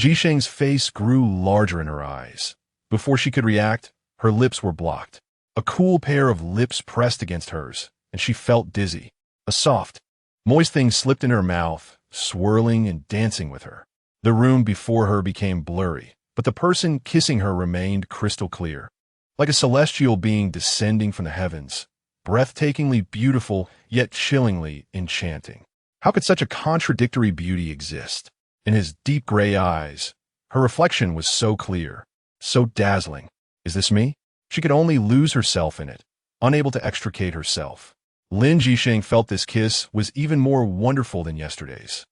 [SPEAKER 1] Jisheng's face grew larger in her eyes. Before she could react, her lips were blocked. A cool pair of lips pressed against hers, and she felt dizzy. A soft, moist thing slipped in her mouth, swirling and dancing with her. The room before her became blurry, but the person kissing her remained crystal clear. Like a celestial being descending from the heavens, breathtakingly beautiful, yet chillingly enchanting. How could such a contradictory beauty exist? In his deep gray eyes, her reflection was so clear, so dazzling. Is this me? She could only lose herself in it, unable to extricate herself. Lin Jisheng felt this kiss was even more wonderful than yesterday's.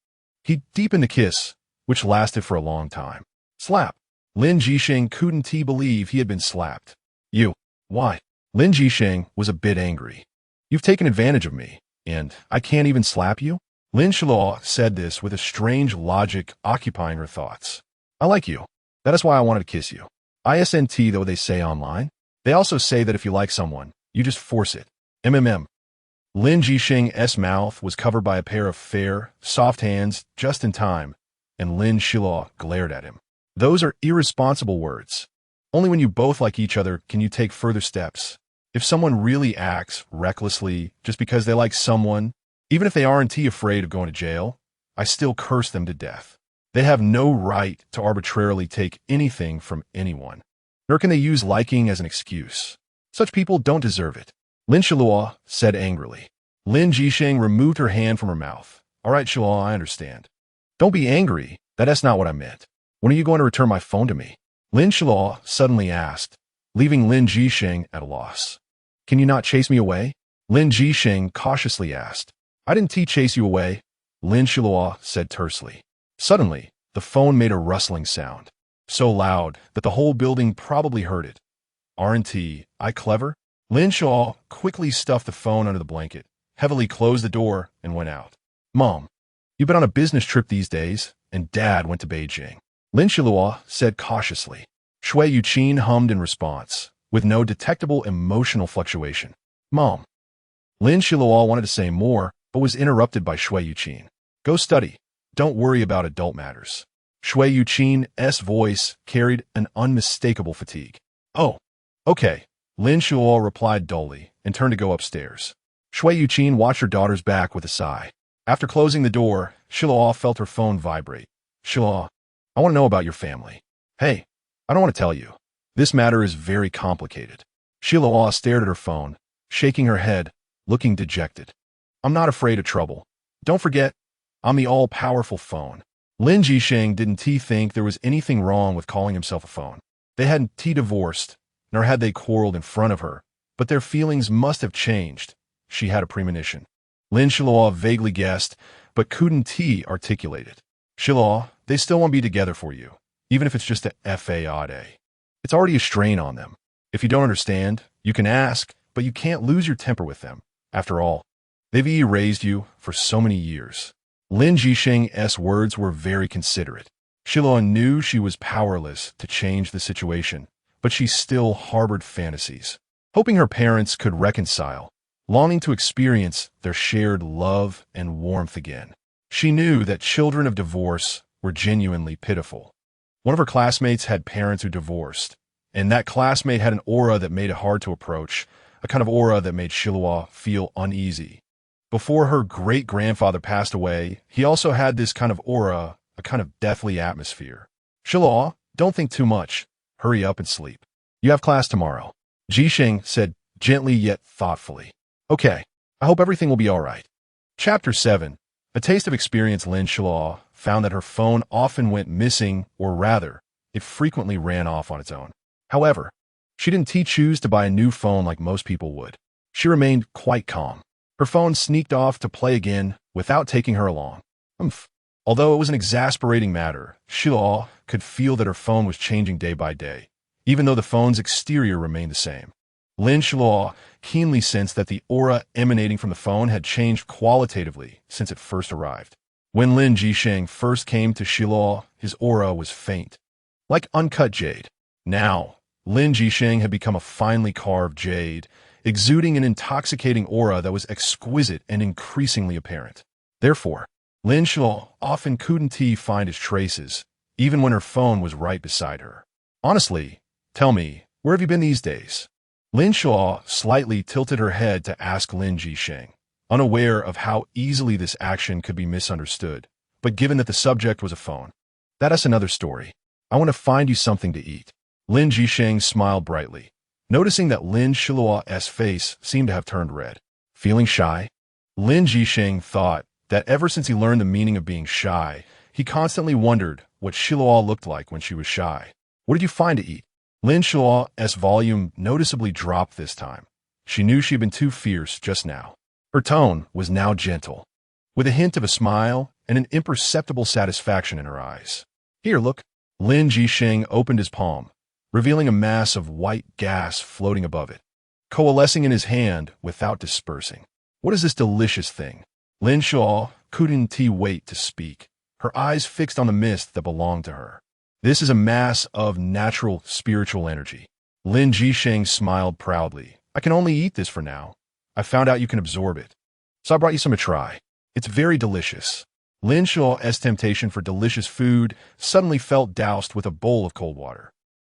[SPEAKER 1] He deepened the kiss, which lasted for a long time. Slap. Lin Jisheng couldn't believe he had been slapped. "You. Why?" Lin Jisheng was a bit angry. "You've taken advantage of me, and I can't even slap you?" Lin Xiluo said this with a strange logic occupying her thoughts. "I like you. That is why I wanted to kiss you. ISNT, though they say online. They also say that if you like someone, you just force it. MMM. Lin Jisheng's mouth was covered by a pair of fair, soft hands just in time, and Lin Xiluo glared at him. "Those are irresponsible words. Only when you both like each other can you take further steps. If someone really acts recklessly just because they like someone, even if they aren't afraid of going to jail, I still curse them to death. They have no right to arbitrarily take anything from anyone. Nor can they use liking as an excuse. Such people don't deserve it." Lin Xiluo said angrily. Lin Jisheng removed her hand from her mouth. "All right, Xiluo, I understand. Don't be angry. That's not what I meant. When are you going to return my phone to me?" Lin Xiluo suddenly asked, leaving Lin Jisheng at a loss. "Can you not chase me away?" Lin Jisheng cautiously asked. "I didn't chase you away," Lin Xiluo said tersely. Suddenly, the phone made a rustling sound, so loud that the whole building probably heard it. "Aren't I clever?" Lin Xiluo quickly stuffed the phone under the blanket, heavily closed the door, and went out. "Mom, you've been on a business trip these days, and Dad went to Beijing," Lin Xiluo said cautiously. Shui Yuqin hummed in response, with no detectable emotional fluctuation. "Mom." Lin Xiluo wanted to say more, but was interrupted by Shui Yuqin. "Go study. Don't worry about adult matters." Shui Yuqin's voice carried an unmistakable fatigue. "Oh, okay," Lin Xiluo replied dully and turned to go upstairs. Shui Yuqin watched her daughter's back with a sigh. After closing the door, Xiluo felt her phone vibrate. "Xiluo, I want to know about your family." "Hey, I don't want to tell you. This matter is very complicated." Xiluo stared at her phone, shaking her head, looking dejected. "I'm not afraid of trouble. Don't forget, I'm the all-powerful phone." Lin Jisheng didn't think there was anything wrong with calling himself a phone. They hadn't divorced, nor had they quarreled in front of her, but their feelings must have changed. She had a premonition. Lin Xiluo vaguely guessed, but couldn't articulate it. Xiluo, they still won't be together for you, even if it's just a FAOD. It's already a strain on them. If you don't understand, you can ask, but you can't lose your temper with them. After all, they've raised you for so many years. Lin Jisheng's words were very considerate. Xiluo knew she was powerless to change the situation, but she still harbored fantasies, hoping her parents could reconcile, longing to experience their shared love and warmth again. She knew that children of divorce were genuinely pitiful. One of her classmates had parents who divorced, and that classmate had an aura that made it hard to approach, a kind of aura that made Xiluo feel uneasy. Before her great-grandfather passed away, he also had this kind of aura, a kind of deathly atmosphere. Xiluo, don't think too much. Hurry up and sleep. You have class tomorrow. Jisheng said gently yet thoughtfully. Okay, I hope everything will be all right. Chapter 7. A taste of experience. Lin Xiluo found that her phone often went missing, or rather, it frequently ran off on its own. However, she didn't choose to buy a new phone like most people would. She remained quite calm. Her phone sneaked off to play again without taking her along. Although it was an exasperating matter, Xiluo could feel that her phone was changing day by day, even though the phone's exterior remained the same. Lin Xiluo keenly sensed that the aura emanating from the phone had changed qualitatively since it first arrived. When Lin Jisheng first came to Xiluo, his aura was faint, like uncut jade. Now, Lin Jisheng had become a finely carved jade, exuding an intoxicating aura that was exquisite and increasingly apparent. Therefore, Lin Xiluo often couldn't find his traces, even when her phone was right beside her. Honestly, tell me, where have you been these days? Lin Xiluo slightly tilted her head to ask Lin Jisheng, unaware of how easily this action could be misunderstood, but given that the subject was a phone. That's another story. I want to find you something to eat. Lin Jisheng smiled brightly, noticing that Lin Xiluo's face seemed to have turned red. Feeling shy? Lin Jisheng thought that ever since he learned the meaning of being shy, he constantly wondered what Xiluo looked like when she was shy. What did you find to eat? Lin Xiluo's volume noticeably dropped this time. She knew she'd been too fierce just now. Her tone was now gentle, with a hint of a smile and an imperceptible satisfaction in her eyes. Here, look. Lin Jisheng opened his palm, revealing a mass of white gas floating above it, coalescing in his hand without dispersing. What is this delicious thing? Lin Xiluo couldn't wait to speak, her eyes fixed on the mist that belonged to her. This is a mass of natural spiritual energy. Lin Jisheng smiled proudly. I can only eat this for now. I found out you can absorb it, so I brought you some to try. It's very delicious. Lin Xiluo's temptation for delicious food suddenly felt doused with a bowl of cold water.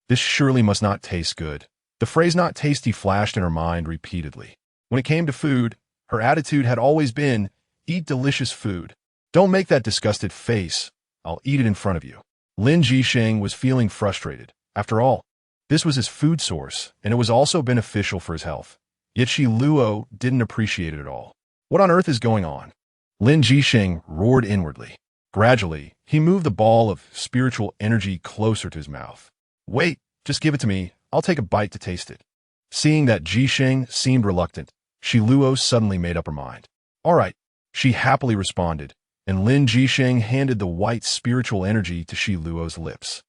[SPEAKER 1] This surely must not taste good. The phrase "not tasty" flashed in her mind repeatedly. When it came to food, her attitude had always been, eat delicious food. Don't make that disgusted face. I'll eat it in front of you. Lin Jisheng was feeling frustrated. After all, this was his food source, and it was also beneficial for his health. Yet Xiluo didn't appreciate it at all. What on earth is going on? Lin Jisheng roared inwardly. Gradually, he moved the ball of spiritual energy closer to his mouth. Wait, just give it to me. I'll take a bite to taste it. Seeing that Jisheng seemed reluctant, Xiluo suddenly made up her mind. All right, she happily responded, and Lin Jisheng handed the white spiritual energy to Xiluo's lips.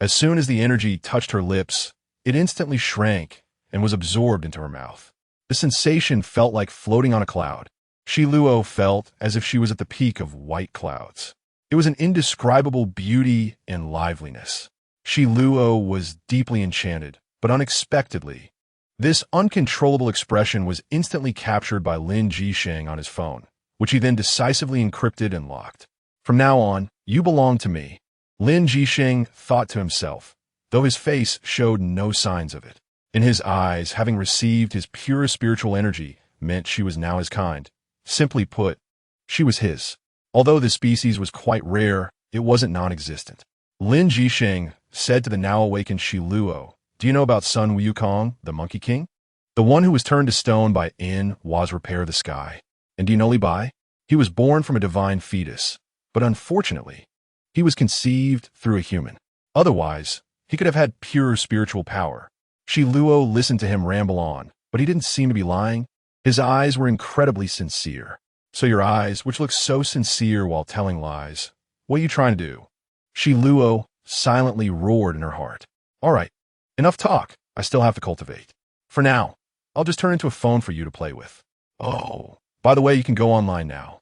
[SPEAKER 1] As soon as the energy touched her lips, it instantly shrank and was absorbed into her mouth. The sensation felt like floating on a cloud. Xiluo felt as if she was at the peak of white clouds. It was an indescribable beauty and liveliness. Xiluo was deeply enchanted, but unexpectedly, this uncontrollable expression was instantly captured by Lin Jisheng on his phone, which he then decisively encrypted and locked. From now on, you belong to me. Lin Jisheng thought to himself, though his face showed no signs of it. In his eyes, having received his pure spiritual energy meant she was now his kind. Simply put, she was his. Although this species was quite rare, it wasn't non-existent. Lin Jisheng said to the now-awakened Xiluo, do you know about Sun Wukong, the Monkey King? The one who was turned to stone by In was repair the sky. And do you know Li Bai? He was born from a divine fetus, but unfortunately, he was conceived through a human. Otherwise, he could have had pure spiritual power. Xiluo listened to him ramble on, but he didn't seem to be lying. His eyes were incredibly sincere. So your eyes, which look so sincere while telling lies, what are you trying to do? Xiluo silently roared in her heart. All right, enough talk. I still have to cultivate. For now, I'll just turn into a phone for you to play with. Oh, by the way, you can go online now.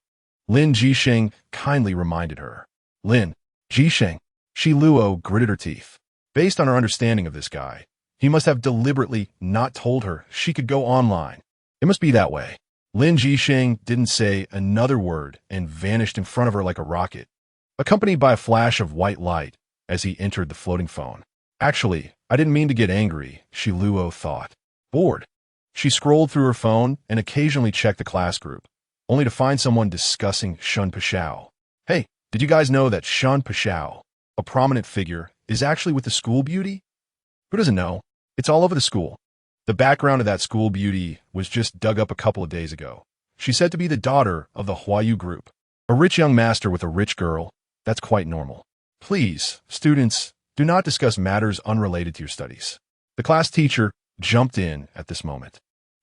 [SPEAKER 1] Lin Jisheng kindly reminded her. Lin Jisheng. Xiluo gritted her teeth. Based on her understanding of this guy, he must have deliberately not told her she could go online. It must be that way. Lin Jisheng didn't say another word and vanished in front of her like a rocket, accompanied by a flash of white light as he entered the floating phone. Actually, I didn't mean to get angry, Xiluo thought. Bored. She scrolled through her phone and occasionally checked the class group, only to find someone discussing Shun Pashao. Hey, did you guys know that Shun Pashao, a prominent figure, is actually with the school beauty? Who doesn't know? It's all over the school. The background of that school beauty was just dug up a couple of days ago. She's said to be the daughter of the Huayu group. A rich young master with a rich girl, that's quite normal. Please, students, do not discuss matters unrelated to your studies. The class teacher jumped in at this moment,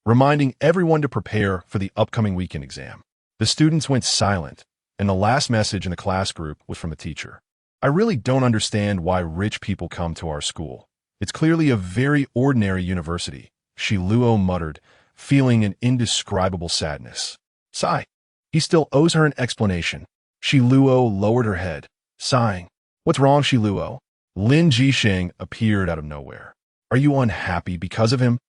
[SPEAKER 1] reminding everyone to prepare for the upcoming weekend exam. The students went silent, and the last message in the class group was from the teacher. I really don't understand why rich people come to our school. It's clearly a very ordinary university, Xiluo muttered, feeling an indescribable sadness. Sigh. He still owes her an explanation. Xiluo lowered her head, sighing. What's wrong, Xiluo? Lin Jisheng appeared out of nowhere. Are you unhappy because of him?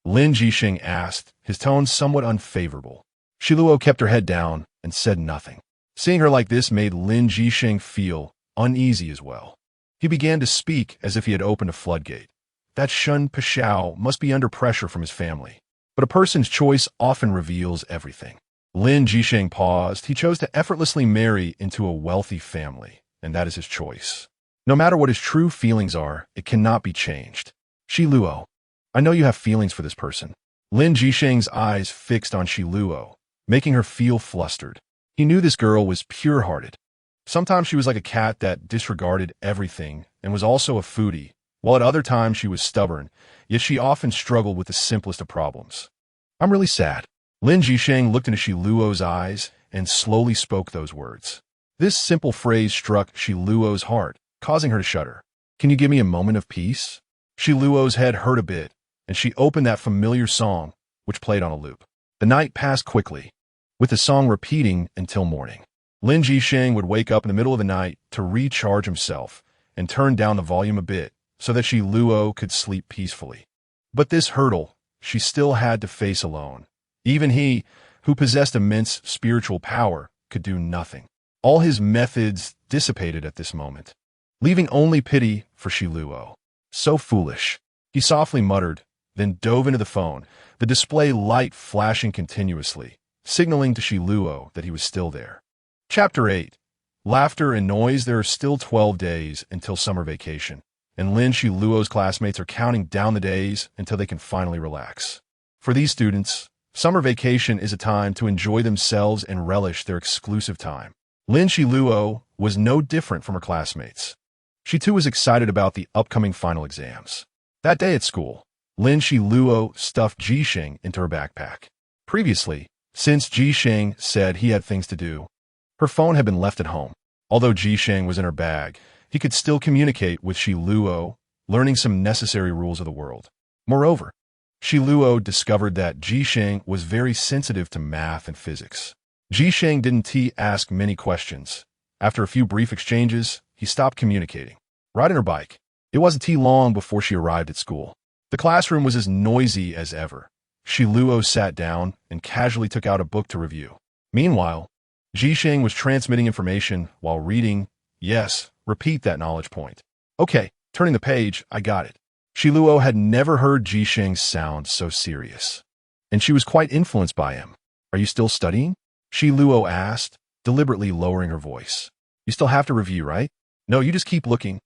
[SPEAKER 1] Lin Jisheng asked, his tone somewhat unfavorable. Xiluo kept her head down and said nothing. Seeing her like this made Lin Jisheng feel uneasy as well. He began to speak as if he had opened a floodgate. That Shun Pashao must be under pressure from his family. But a person's choice often reveals everything. Lin Jisheng paused. He chose to effortlessly marry into a wealthy family, and that is his choice. No matter what his true feelings are, it cannot be changed. Xiluo, I know you have feelings for this person. Lin Jisheng's eyes fixed on Xiluo, making her feel flustered. He knew this girl was pure-hearted. Sometimes she was like a cat that disregarded everything and was also a foodie, while at other times she was stubborn, yet she often struggled with the simplest of problems. I'm really sad. Lin Jisheng looked into Xiluo's eyes and slowly spoke those words. This simple phrase struck Xiluo's heart, causing her to shudder. Can you give me a moment of peace? Xiluo's head hurt a bit, and she opened that familiar song, which played on a loop. The night passed quickly, with the song repeating until morning. Lin Jisheng would wake up in the middle of the night to recharge himself and turn down the volume a bit so that Xiluo could sleep peacefully. But this hurdle she still had to face alone. Even he, who possessed immense spiritual power, could do nothing. All his methods dissipated at this moment, leaving only pity for Xiluo. So foolish, he softly muttered, then dove into the phone, the display light flashing continuously, signaling to Xiluo that he was still there. Chapter 8. Laughter and noise. There are still 12 days until summer vacation, and Lin Xiluo's classmates are counting down the days until they can finally relax. For these students, summer vacation is a time to enjoy themselves and relish their exclusive time. Lin Xiluo was no different from her classmates. She too was excited about the upcoming final exams. That day at school, Lin Xiluo stuffed Jisheng into her backpack. Previously, since Jisheng said he had things to do, her phone had been left at home. Although Jisheng was in her bag, he could still communicate with Xiluo, learning some necessary rules of the world. Moreover, Xiluo discovered that Jisheng was very sensitive to math and physics. Jisheng didn't ask many questions. After a few brief exchanges, he stopped communicating. Riding her bike, it wasn't long before she arrived at school. The classroom was as noisy as ever. Xiluo sat down and casually took out a book to review. Meanwhile, Jisheng was transmitting information while reading. Yes, repeat that knowledge point. Okay, turning the page, I got it. Xiluo had never heard Jisheng sound so serious, and she was quite influenced by him. Are you still studying? Xiluo asked, deliberately lowering her voice. You still have to review, right? No, you just keep looking.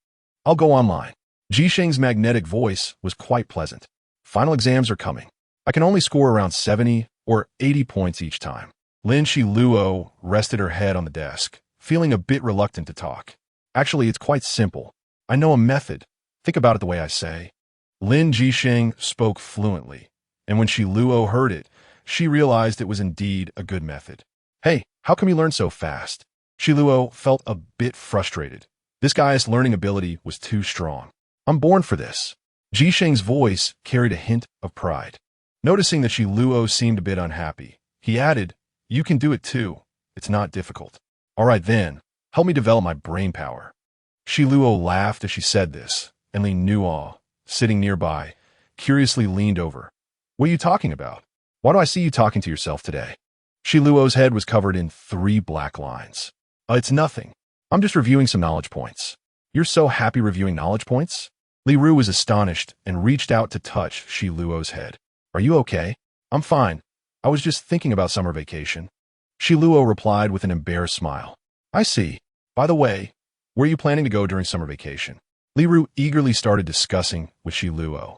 [SPEAKER 1] I'll go online. Jisheng's magnetic voice was quite pleasant. Final exams are coming. I can only score around 70 or 80 points each time. Lin Xiluo rested her head on the desk, feeling a bit reluctant to talk. Actually, it's quite simple. I know a method. Think about it the way I say. Lin Jisheng spoke fluently, and when Xiluo heard it, she realized it was indeed a good method. Hey, how come you learn so fast? Xiluo felt a bit frustrated. This guy's learning ability was too strong. I'm born for this. Jisheng's voice carried a hint of pride. Noticing that Xiluo seemed a bit unhappy, he added, You can do it too. It's not difficult. All right then, help me develop my brain power. Xiluo laughed as she said this, and Lin Xiluo, sitting nearby, curiously leaned over. What are you talking about? Why do I see you talking to yourself today? Xiluo's head was covered in 3 black lines. It's nothing. I'm just reviewing some knowledge points. You're so happy reviewing knowledge points? Li Ru was astonished and reached out to touch Xiluo's head. Are you okay? I'm fine. I was just thinking about summer vacation. Xiluo replied with an embarrassed smile. I see. By the way, where are you planning to go during summer vacation? Li Ru eagerly started discussing with Xiluo.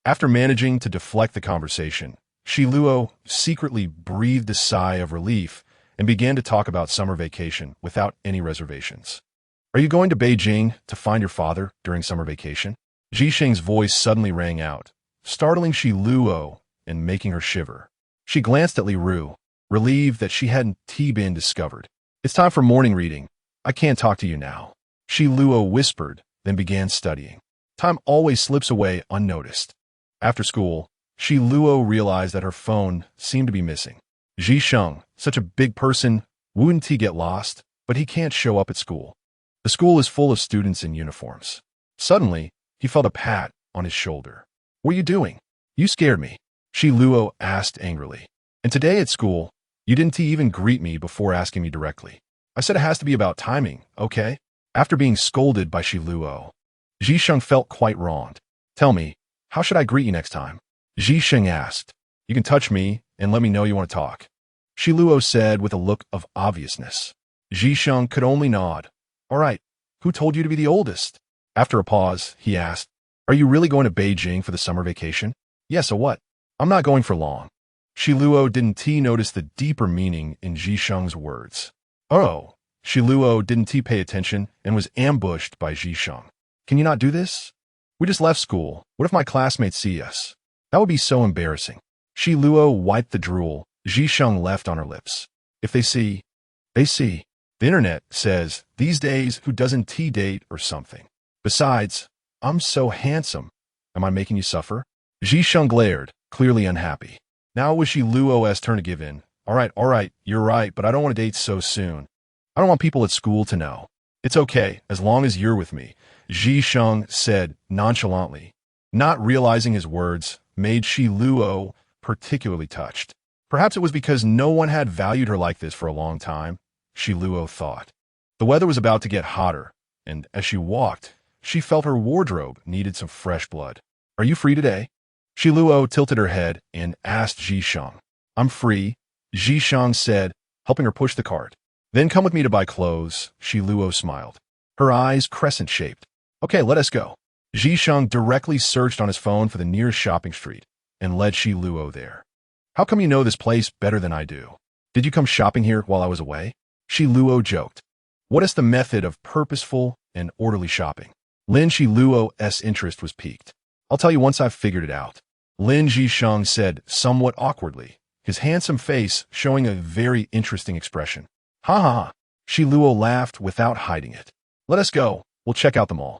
[SPEAKER 1] After managing to deflect the conversation, Xiluo secretly breathed a sigh of relief and began to talk about summer vacation without any reservations. Are you going to Beijing to find your father during summer vacation? Jisheng's voice suddenly rang out, startling Xiluo and making her shiver. She glanced at Li Ru, relieved that she hadn't been discovered. It's time for morning reading. I can't talk to you now. Xiluo whispered, then began studying. Time always slips away unnoticed. After school, Xiluo realized that her phone seemed to be missing. Jisheng, such a big person, wouldn't he get lost? But he can't show up at school. The school is full of students in uniforms. Suddenly, he felt a pat on his shoulder. What are you doing? You scared me. Xiluo asked angrily. And today at school, you didn't even greet me before asking me directly. I said it has to be about timing, okay? After being scolded by Xiluo, Jisheng felt quite wronged. Tell me, how should I greet you next time? Jisheng asked. You can touch me and let me know you want to talk. Xiluo said with a look of obviousness. Jisheng could only nod. All right, who told you to be the oldest? After a pause, he asked, Are you really going to Beijing for the summer vacation? Yes, so what? I'm not going for long. Xiluo didn't notice the deeper meaning in Jisheng's words. Oh, Xiluo didn't pay attention and was ambushed by Jisheng. Can you not do this? We just left school. What if my classmates see us? That would be so embarrassing. Xiluo wiped the drool Jisheng left on her lips. If they see, they see. The internet says, these days, who doesn't date or something? Besides, I'm so handsome. Am I making you suffer? Jisheng glared, clearly unhappy. Now it was Xiluo's turn to give in. All right, you're right, but I don't want to date so soon. I don't want people at school to know. It's okay, as long as you're with me, Jisheng said nonchalantly. Not realizing his words made Xiluo particularly touched. Perhaps it was because no one had valued her like this for a long time, Xiluo thought. The weather was about to get hotter, and as she walked, she felt her wardrobe needed some fresh blood. Are you free today? Xiluo tilted her head and asked Jisheng. I'm free, Jisheng said, helping her push the cart. Then come with me to buy clothes, Xiluo smiled. Her eyes crescent-shaped. Okay, let us go. Jisheng directly searched on his phone for the nearest shopping street and led Xiluo there. How come you know this place better than I do? Did you come shopping here while I was away? Xiluo joked. What is the method of purposeful and orderly shopping? Lin Xiluo's interest was piqued. I'll tell you once I've figured it out. Lin Jisheng said somewhat awkwardly, his handsome face showing a very interesting expression. Ha ha ha. Xiluo laughed without hiding it. Let us go. We'll check out the mall.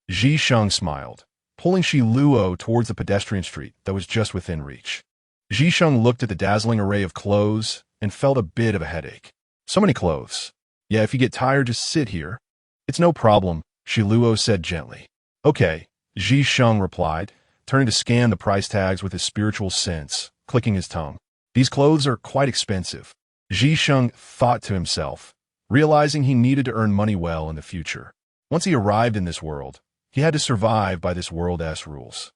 [SPEAKER 1] Jisheng smiled, pulling Xiluo towards the pedestrian street that was just within reach. Jisheng looked at the dazzling array of clothes and felt a bit of a headache. So many clothes. Yeah, if you get tired, just sit here. It's no problem, Xiluo said gently. Okay, Jisheng replied, turning to scan the price tags with his spiritual sense, clicking his tongue. These clothes are quite expensive. Jisheng thought to himself, realizing he needed to earn money well in the future. Once he arrived in this world, he had to survive by this world's rules.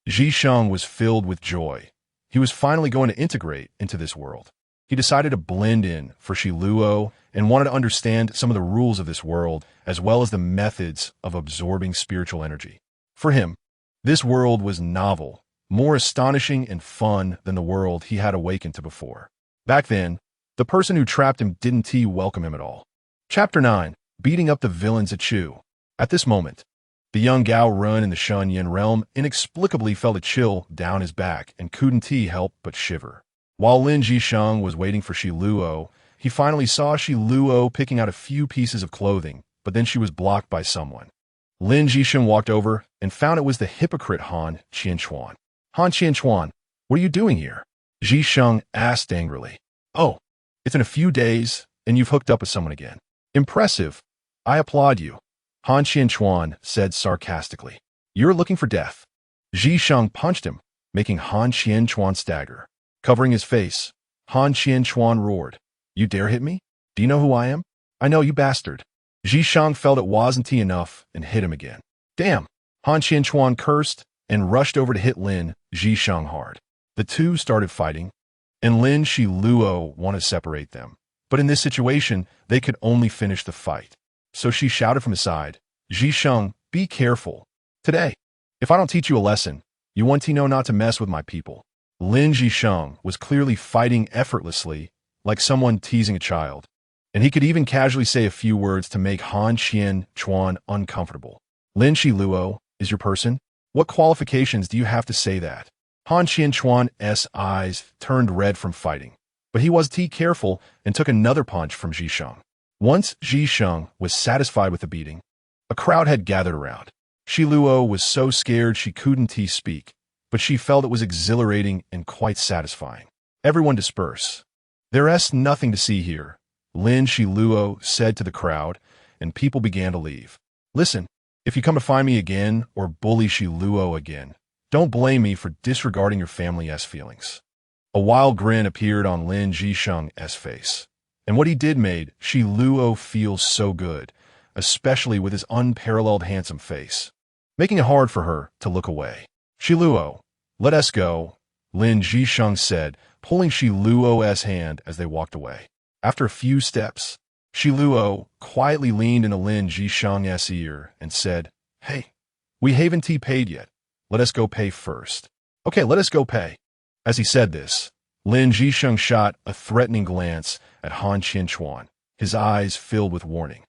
[SPEAKER 1] Jisheng was filled with joy. He was finally going to integrate into this world. He decided to blend in for Xiluo and wanted to understand some of the rules of this world as well as the methods of absorbing spiritual energy. For him, this world was novel, more astonishing and fun than the world he had awakened to before. Back then, the person who trapped him didn't welcome him at all. Chapter 9. Beating up the villains at Chu. At this moment, The young Gao Run in the Shun Yin realm inexplicably felt a chill down his back and couldn't help but shiver. While Lin Jisheng was waiting for Xiluo, he finally saw Xiluo picking out a few pieces of clothing, but then she was blocked by someone. Lin Jisheng walked over and found it was the hypocrite Han Qianchuan. Han Qianchuan, what are you doing here? Jisheng asked angrily. Oh, it's in a few days, and you've hooked up with someone again. Impressive. I applaud you. Han Qianchuan said sarcastically. You're looking for death. Jisheng punched him, making Han Qianchuan stagger. Covering his face, Han Qianchuan roared. You dare hit me? Do you know who I am? I know, you bastard. Jisheng felt it wasn't enough and hit him again. Damn! Han Qianchuan cursed and rushed over to hit Lin Jisheng hard. The two started fighting, and Lin Xiluo wanted to separate them. But in this situation, they could only finish the fight. So she shouted from his side, Jisheng, be careful. Today, if I don't teach you a lesson, you want to know not to mess with my people. Lin Jisheng was clearly fighting effortlessly, like someone teasing a child. And he could even casually say a few words to make Han Qianchuan uncomfortable. Lin Xiluo is your person? What qualifications do you have to say that? Han Qianchuan's eyes turned red from fighting, but he was careful and took another punch from Jisheng. Once Jisheng was satisfied with the beating, a crowd had gathered around. Xiluo was so scared she couldn't speak, but she felt it was exhilarating and quite satisfying. Everyone disperse. There's nothing to see here, Lin Xiluo said to the crowd, and people began to leave. Listen, if you come to find me again or bully Xiluo again, don't blame me for disregarding your family's feelings. A wild grin appeared on Lin Jisheng's face. And what he did made Xiluo feel so good, especially with his unparalleled handsome face, making it hard for her to look away. Xiluo, let us go, Lin Jisheng said, pulling Xiluo's hand as they walked away. After a few steps, Xiluo quietly leaned into Lin Jisheng's ear and said, Hey, we haven't paid yet. Let us go pay first. Okay, let us go pay. As he said this, Lin Jisheng shot a threatening glance at Han Qianchuan, his eyes filled with warning.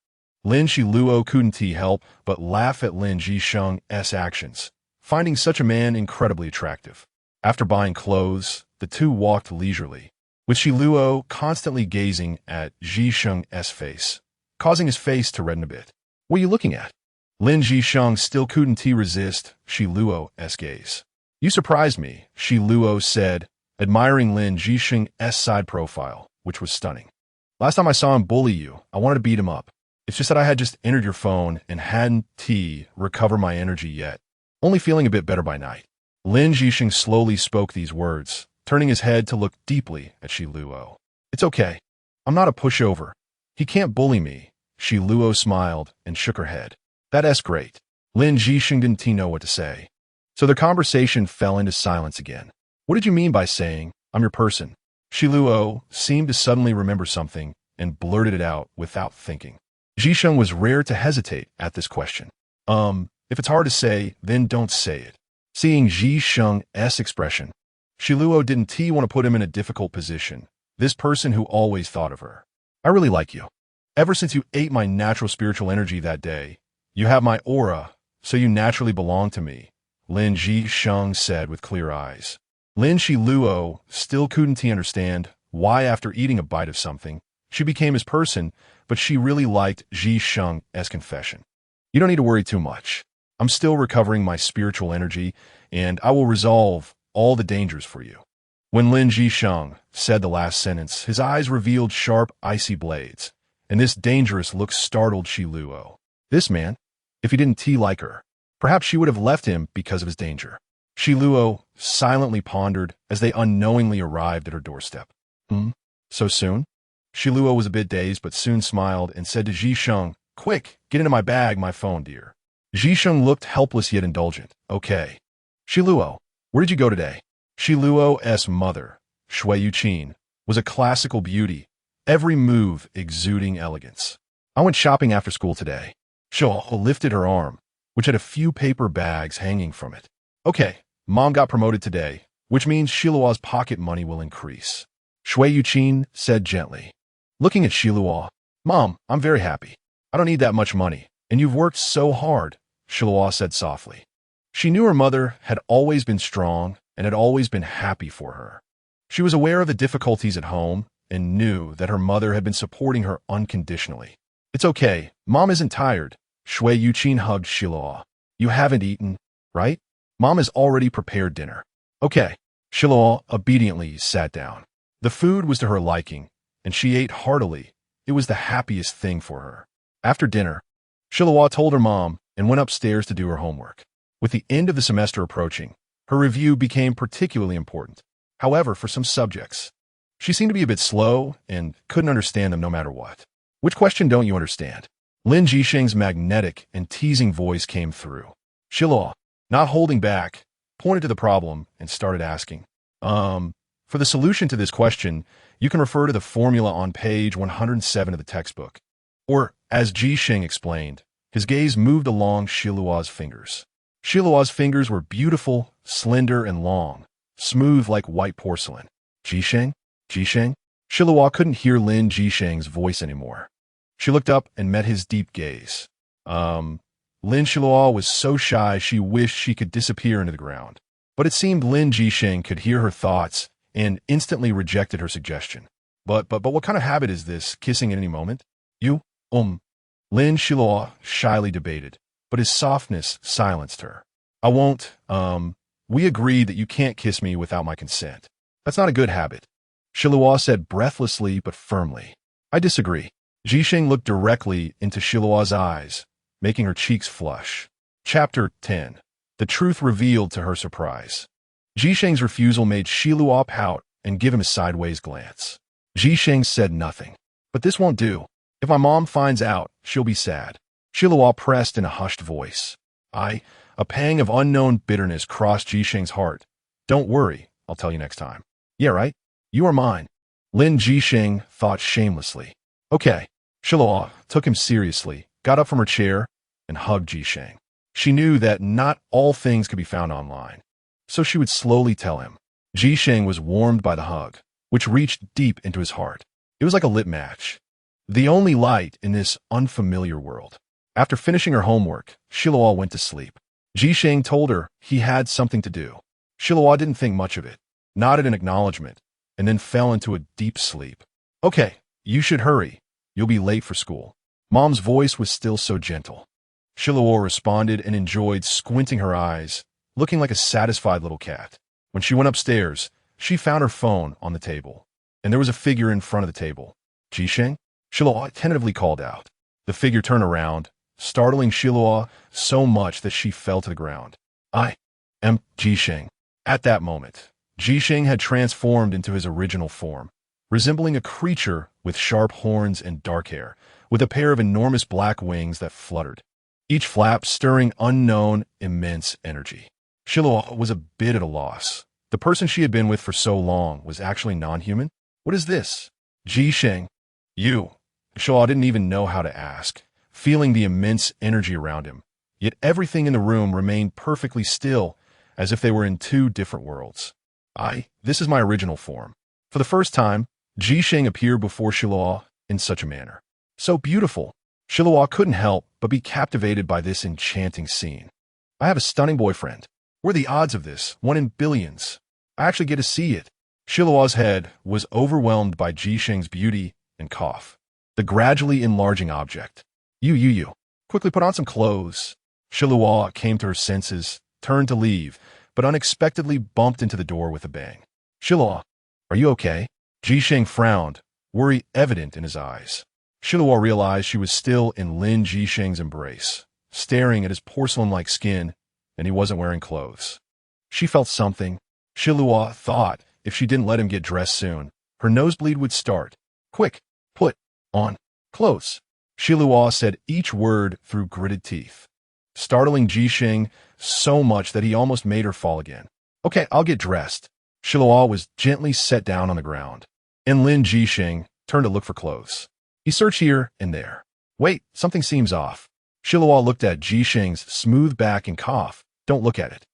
[SPEAKER 1] Lin Xiluo couldn't help but laugh at Lin Jisheng's actions, finding such a man incredibly attractive. After buying clothes, the two walked leisurely, with Xiluo constantly gazing at Jisheng's face, causing his face to redden a bit. What are you looking at? Lin Jisheng still couldn't resist Xiluo's gaze. You surprised me, Xiluo said, admiring Lin Jisheng's side profile, which was stunning. Last time I saw him bully you, I wanted to beat him up. It's just that I had just entered your phone and hadn't recovered my energy yet. Only feeling a bit better by night. Lin Jisheng slowly spoke these words, turning his head to look deeply at Xiluo. It's okay. I'm not a pushover. He can't bully me. Xiluo smiled and shook her head. That's great. Lin Jisheng didn't know what to say. So their conversation fell into silence again. What did you mean by saying, I'm your person? Xiluo seemed to suddenly remember something and blurted it out without thinking. Jisheng was rare to hesitate at this question. If it's hard to say, then don't say it. Seeing Jisheng's expression, Xiluo didn't want to put him in a difficult position. This person who always thought of her. I really like you. Ever since you ate my natural spiritual energy that day, you have my aura, so you naturally belong to me, Lin Jisheng said with clear eyes. Lin Xiluo still couldn't understand why after eating a bite of something, she became his person, but she really liked Jisheng's confession. You don't need to worry too much. I'm still recovering my spiritual energy, and I will resolve all the dangers for you. When Lin Jisheng said the last sentence, his eyes revealed sharp, icy blades, and this dangerous look startled Xiluo. This man, if he didn't like her, perhaps she would have left him because of his danger. Xiluo silently pondered as they unknowingly arrived at her doorstep. So soon? Xiluo was a bit dazed but soon smiled and said to Jisheng, Quick, get into my bag, my phone, dear. Jisheng looked helpless yet indulgent. Okay. Xiluo, where did you go today? Xiluo's mother, Shui Yuqin, was a classical beauty, every move exuding elegance. I went shopping after school today. Shui lifted her arm, which had a few paper bags hanging from it. Okay, Mom got promoted today, which means Xiluo's pocket money will increase. Shui Yuqin said gently. Looking at Xiluo, Mom, I'm very happy. I don't need that much money, and you've worked so hard. Xiluo said softly. She knew her mother had always been strong and had always been happy for her. She was aware of the difficulties at home and knew that her mother had been supporting her unconditionally. It's okay. Mom isn't tired. Shui Yuqin hugged Xiluo. You haven't eaten, right? Mom has already prepared dinner. Okay. Xiluo obediently sat down. The food was to her liking, and she ate heartily. It was the happiest thing for her. After dinner, Xiluo told her mom and went upstairs to do her homework. With the end of the semester approaching, her review became particularly important. However, for some subjects, she seemed to be a bit slow and couldn't understand them no matter what. Which question don't you understand? Lin Jisheng's magnetic and teasing voice came through. Xiluo, not holding back, pointed to the problem and started asking, for the solution to this question, you can refer to the formula on page 107 of the textbook. Or, as Jisheng explained, his gaze moved along Xiluo's fingers. Xiluo's fingers were beautiful, slender, and long, smooth like white porcelain. Jisheng? Jisheng? Xiluo couldn't hear Lin Jisheng's voice anymore. She looked up and met his deep gaze. Lin Xiluo was so shy she wished she could disappear into the ground. But it seemed Lin Jisheng could hear her thoughts and instantly rejected her suggestion. But what kind of habit is this, kissing at any moment? You? Lin Xiluo shyly debated, but his softness silenced her. I won't, we agreed that you can't kiss me without my consent. That's not a good habit. Xiluo said breathlessly but firmly. I disagree. Jisheng looked directly into Xiluo's eyes, making her cheeks flush. Chapter 10. The truth revealed to her surprise. Jisheng's refusal made Xiluo pout and give him a sideways glance. Jisheng said nothing. But this won't do. If my mom finds out, she'll be sad. Xiluo pressed in a hushed voice. A pang of unknown bitterness crossed Jisheng's heart. Don't worry, I'll tell you next time. Yeah, right? You are mine. Lin Jisheng thought shamelessly. Okay. Xiluo took him seriously, got up from her chair, and hugged Jisheng. She knew that not all things could be found online, so she would slowly tell him. Jisheng was warmed by the hug, which reached deep into his heart. It was like a lit match, the only light in this unfamiliar world. After finishing her homework, Xiluo went to sleep. Jisheng told her he had something to do. Xiluo didn't think much of it, nodded in acknowledgement, and then fell into a deep sleep. Okay, you should hurry. You'll be late for school. Mom's voice was still so gentle. Xiluo responded and enjoyed squinting her eyes, looking like a satisfied little cat. When she went upstairs, she found her phone on the table, and there was a figure in front of the table. Jisheng? Xiluo tentatively called out. The figure turned around, startling Xiluo so much that she fell to the ground. I am Jisheng. At that moment, Jisheng had transformed into his original form, resembling a creature with sharp horns and dark hair, with a pair of enormous black wings that fluttered, each flap stirring unknown, immense energy. Xiluo was a bit at a loss. The person she had been with for so long was actually non-human? What is this? Jisheng. You. Xiluo didn't even know how to ask, feeling the immense energy around him. Yet everything in the room remained perfectly still, as if they were in two different worlds. This is my original form. For the first time, Jisheng appeared before Xiluo in such a manner. So beautiful. Xiluo couldn't help but be captivated by this enchanting scene. I have a stunning boyfriend. What are the odds of this? 1 in billions. I actually get to see it. Xiluo's head was overwhelmed by Jisheng's beauty and cough. The gradually enlarging object. You. Quickly put on some clothes. Xiluo came to her senses, turned to leave, but unexpectedly bumped into the door with a bang. Xiluo, are you okay? Jisheng frowned, worry evident in his eyes. Xiluo realized she was still in Lin Jisheng's embrace, staring at his porcelain-like skin, and he wasn't wearing clothes. She felt something. Xiluo thought if she didn't let him get dressed soon, her nosebleed would start. Quick, put on clothes. Xiluo said each word through gritted teeth, startling Jisheng so much that he almost made her fall again. Okay, I'll get dressed. Xiluo was gently set down on the ground, and Lin Jisheng turned to look for clothes. He searched here and there. Wait, something seems off. Xiluo looked at Jisheng's smooth back and cough. Don't look at it.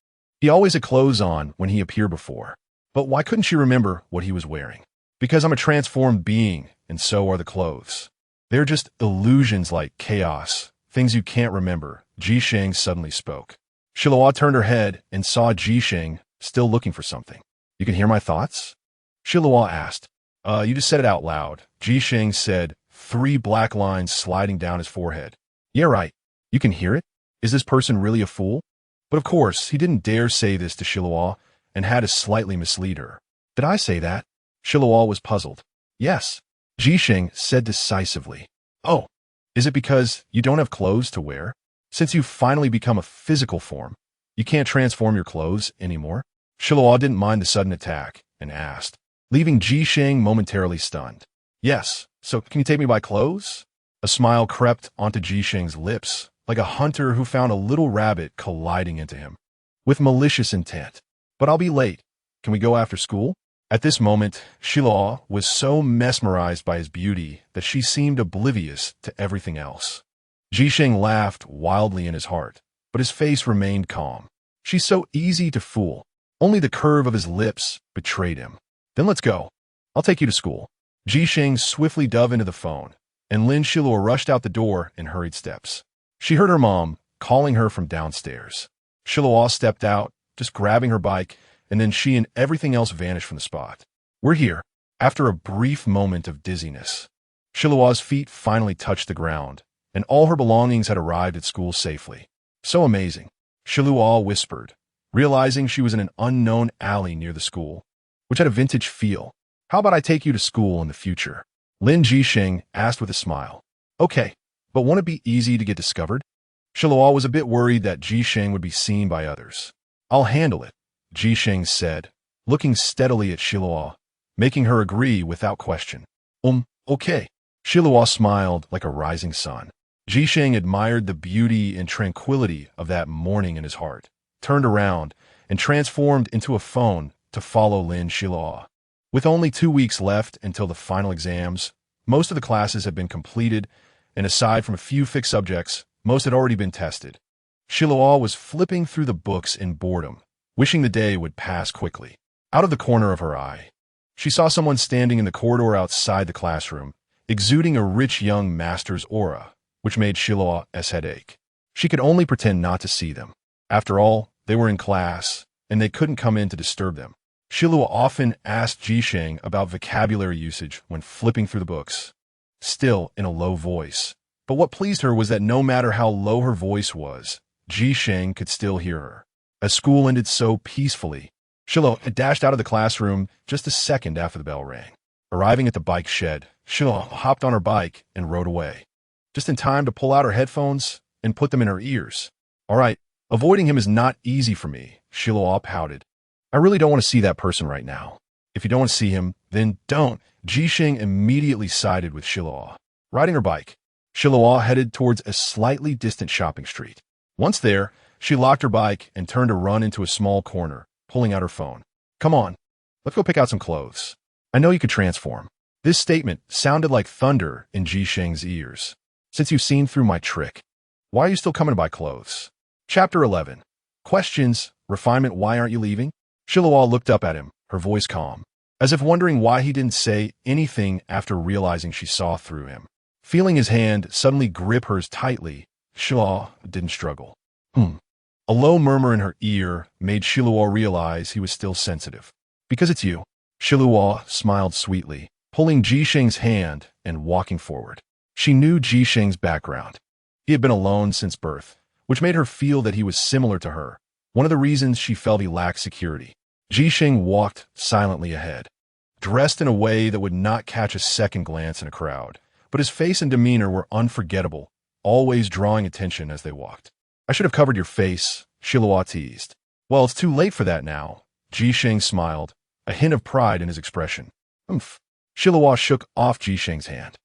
[SPEAKER 1] He always had clothes on when he appeared before. But why couldn't she remember what he was wearing? Because I'm a transformed being, and so are the clothes. They're just illusions like chaos, things you can't remember, Jisheng suddenly spoke. Xiluo turned her head and saw Jisheng still looking for something. You can hear my thoughts? Xiluo asked. You just said it out loud. Jisheng said, 3 black lines sliding down his forehead. Yeah, right. You can hear it? Is this person really a fool? But of course, he didn't dare say this to Xiluo and had to slightly mislead her. Did I say that? Xiluo was puzzled. Yes. Jisheng said decisively. Oh, is it because you don't have clothes to wear? Since you've finally become a physical form, you can't transform your clothes anymore? Xiluo didn't mind the sudden attack and asked, leaving Jisheng momentarily stunned. Yes, so can you take me by clothes? A smile crept onto Jisheng's lips, like a hunter who found a little rabbit colliding into him. With malicious intent. But I'll be late. Can we go after school? At this moment, Xiluo was so mesmerized by his beauty that she seemed oblivious to everything else. Jisheng laughed wildly in his heart, but his face remained calm. She's so easy to fool. Only the curve of his lips betrayed him. Then let's go. I'll take you to school. Jisheng swiftly dove into the phone, and Lin Xiluo rushed out the door in hurried steps. She heard her mom calling her from downstairs. Xiluo stepped out, just grabbing her bike, and then she and everything else vanished from the spot. We're here. After a brief moment of dizziness, Xiluo's feet finally touched the ground, and all her belongings had arrived at school safely. So amazing, Xiluo whispered, realizing she was in an unknown alley near the school, which had a vintage feel. How about I take you to school in the future? Lin Jisheng asked with a smile. Okay, but won't it be easy to get discovered? Xiluo was a bit worried that Jisheng would be seen by others. I'll handle it, Jisheng said, looking steadily at Xiluo, making her agree without question. Okay. Xiluo smiled like a rising sun. Jisheng admired the beauty and tranquility of that morning in his heart, turned around, and transformed into a phone to follow Lin Xiluo. With only 2 weeks left until the final exams, most of the classes had been completed, and aside from a few fixed subjects, most had already been tested. Xiluo was flipping through the books in boredom, wishing the day would pass quickly. Out of the corner of her eye, she saw someone standing in the corridor outside the classroom, exuding a rich young master's aura, which made Xiluo's head ache. She could only pretend not to see them. After all, they were in class, and they couldn't come in to disturb them. Xiluo often asked Jisheng about vocabulary usage when flipping through the books, still in a low voice. But what pleased her was that no matter how low her voice was, Jisheng could still hear her. As school ended so peacefully, Xiluo had dashed out of the classroom just a second after the bell rang. Arriving at the bike shed, Xiluo hopped on her bike and rode away, just in time to pull out her headphones and put them in her ears. All right, avoiding him is not easy for me, Xiluo pouted. I really don't want to see that person right now. If you don't want to see him, then don't. Jisheng immediately sided with Xiluo. Riding her bike, Xiluo headed towards a slightly distant shopping street. Once there, she locked her bike and turned to run into a small corner, pulling out her phone. Come on, let's go pick out some clothes. I know you could transform. This statement sounded like thunder in Jisheng's ears. Since you've seen through my trick, why are you still coming to buy clothes? Chapter 11. Questions. Refinement. Why aren't you leaving? Xiluo looked up at him, her voice calm, as if wondering why he didn't say anything after realizing she saw through him. Feeling his hand suddenly grip hers tightly, Xiluo didn't struggle. A low murmur in her ear made Xiluo realize he was still sensitive. Because it's you. Xiluo smiled sweetly, pulling Jisheng's hand and walking forward. She knew Jisheng's background. He had been alone since birth, which made her feel that he was similar to her, one of the reasons she felt he lacked security. Jisheng walked silently ahead, dressed in a way that would not catch a second glance in a crowd, but his face and demeanor were unforgettable, always drawing attention as they walked. I should have covered your face, Xiluo teased. Well, it's too late for that now. Jisheng smiled, a hint of pride in his expression. Xiluo shook off Jisheng's hand.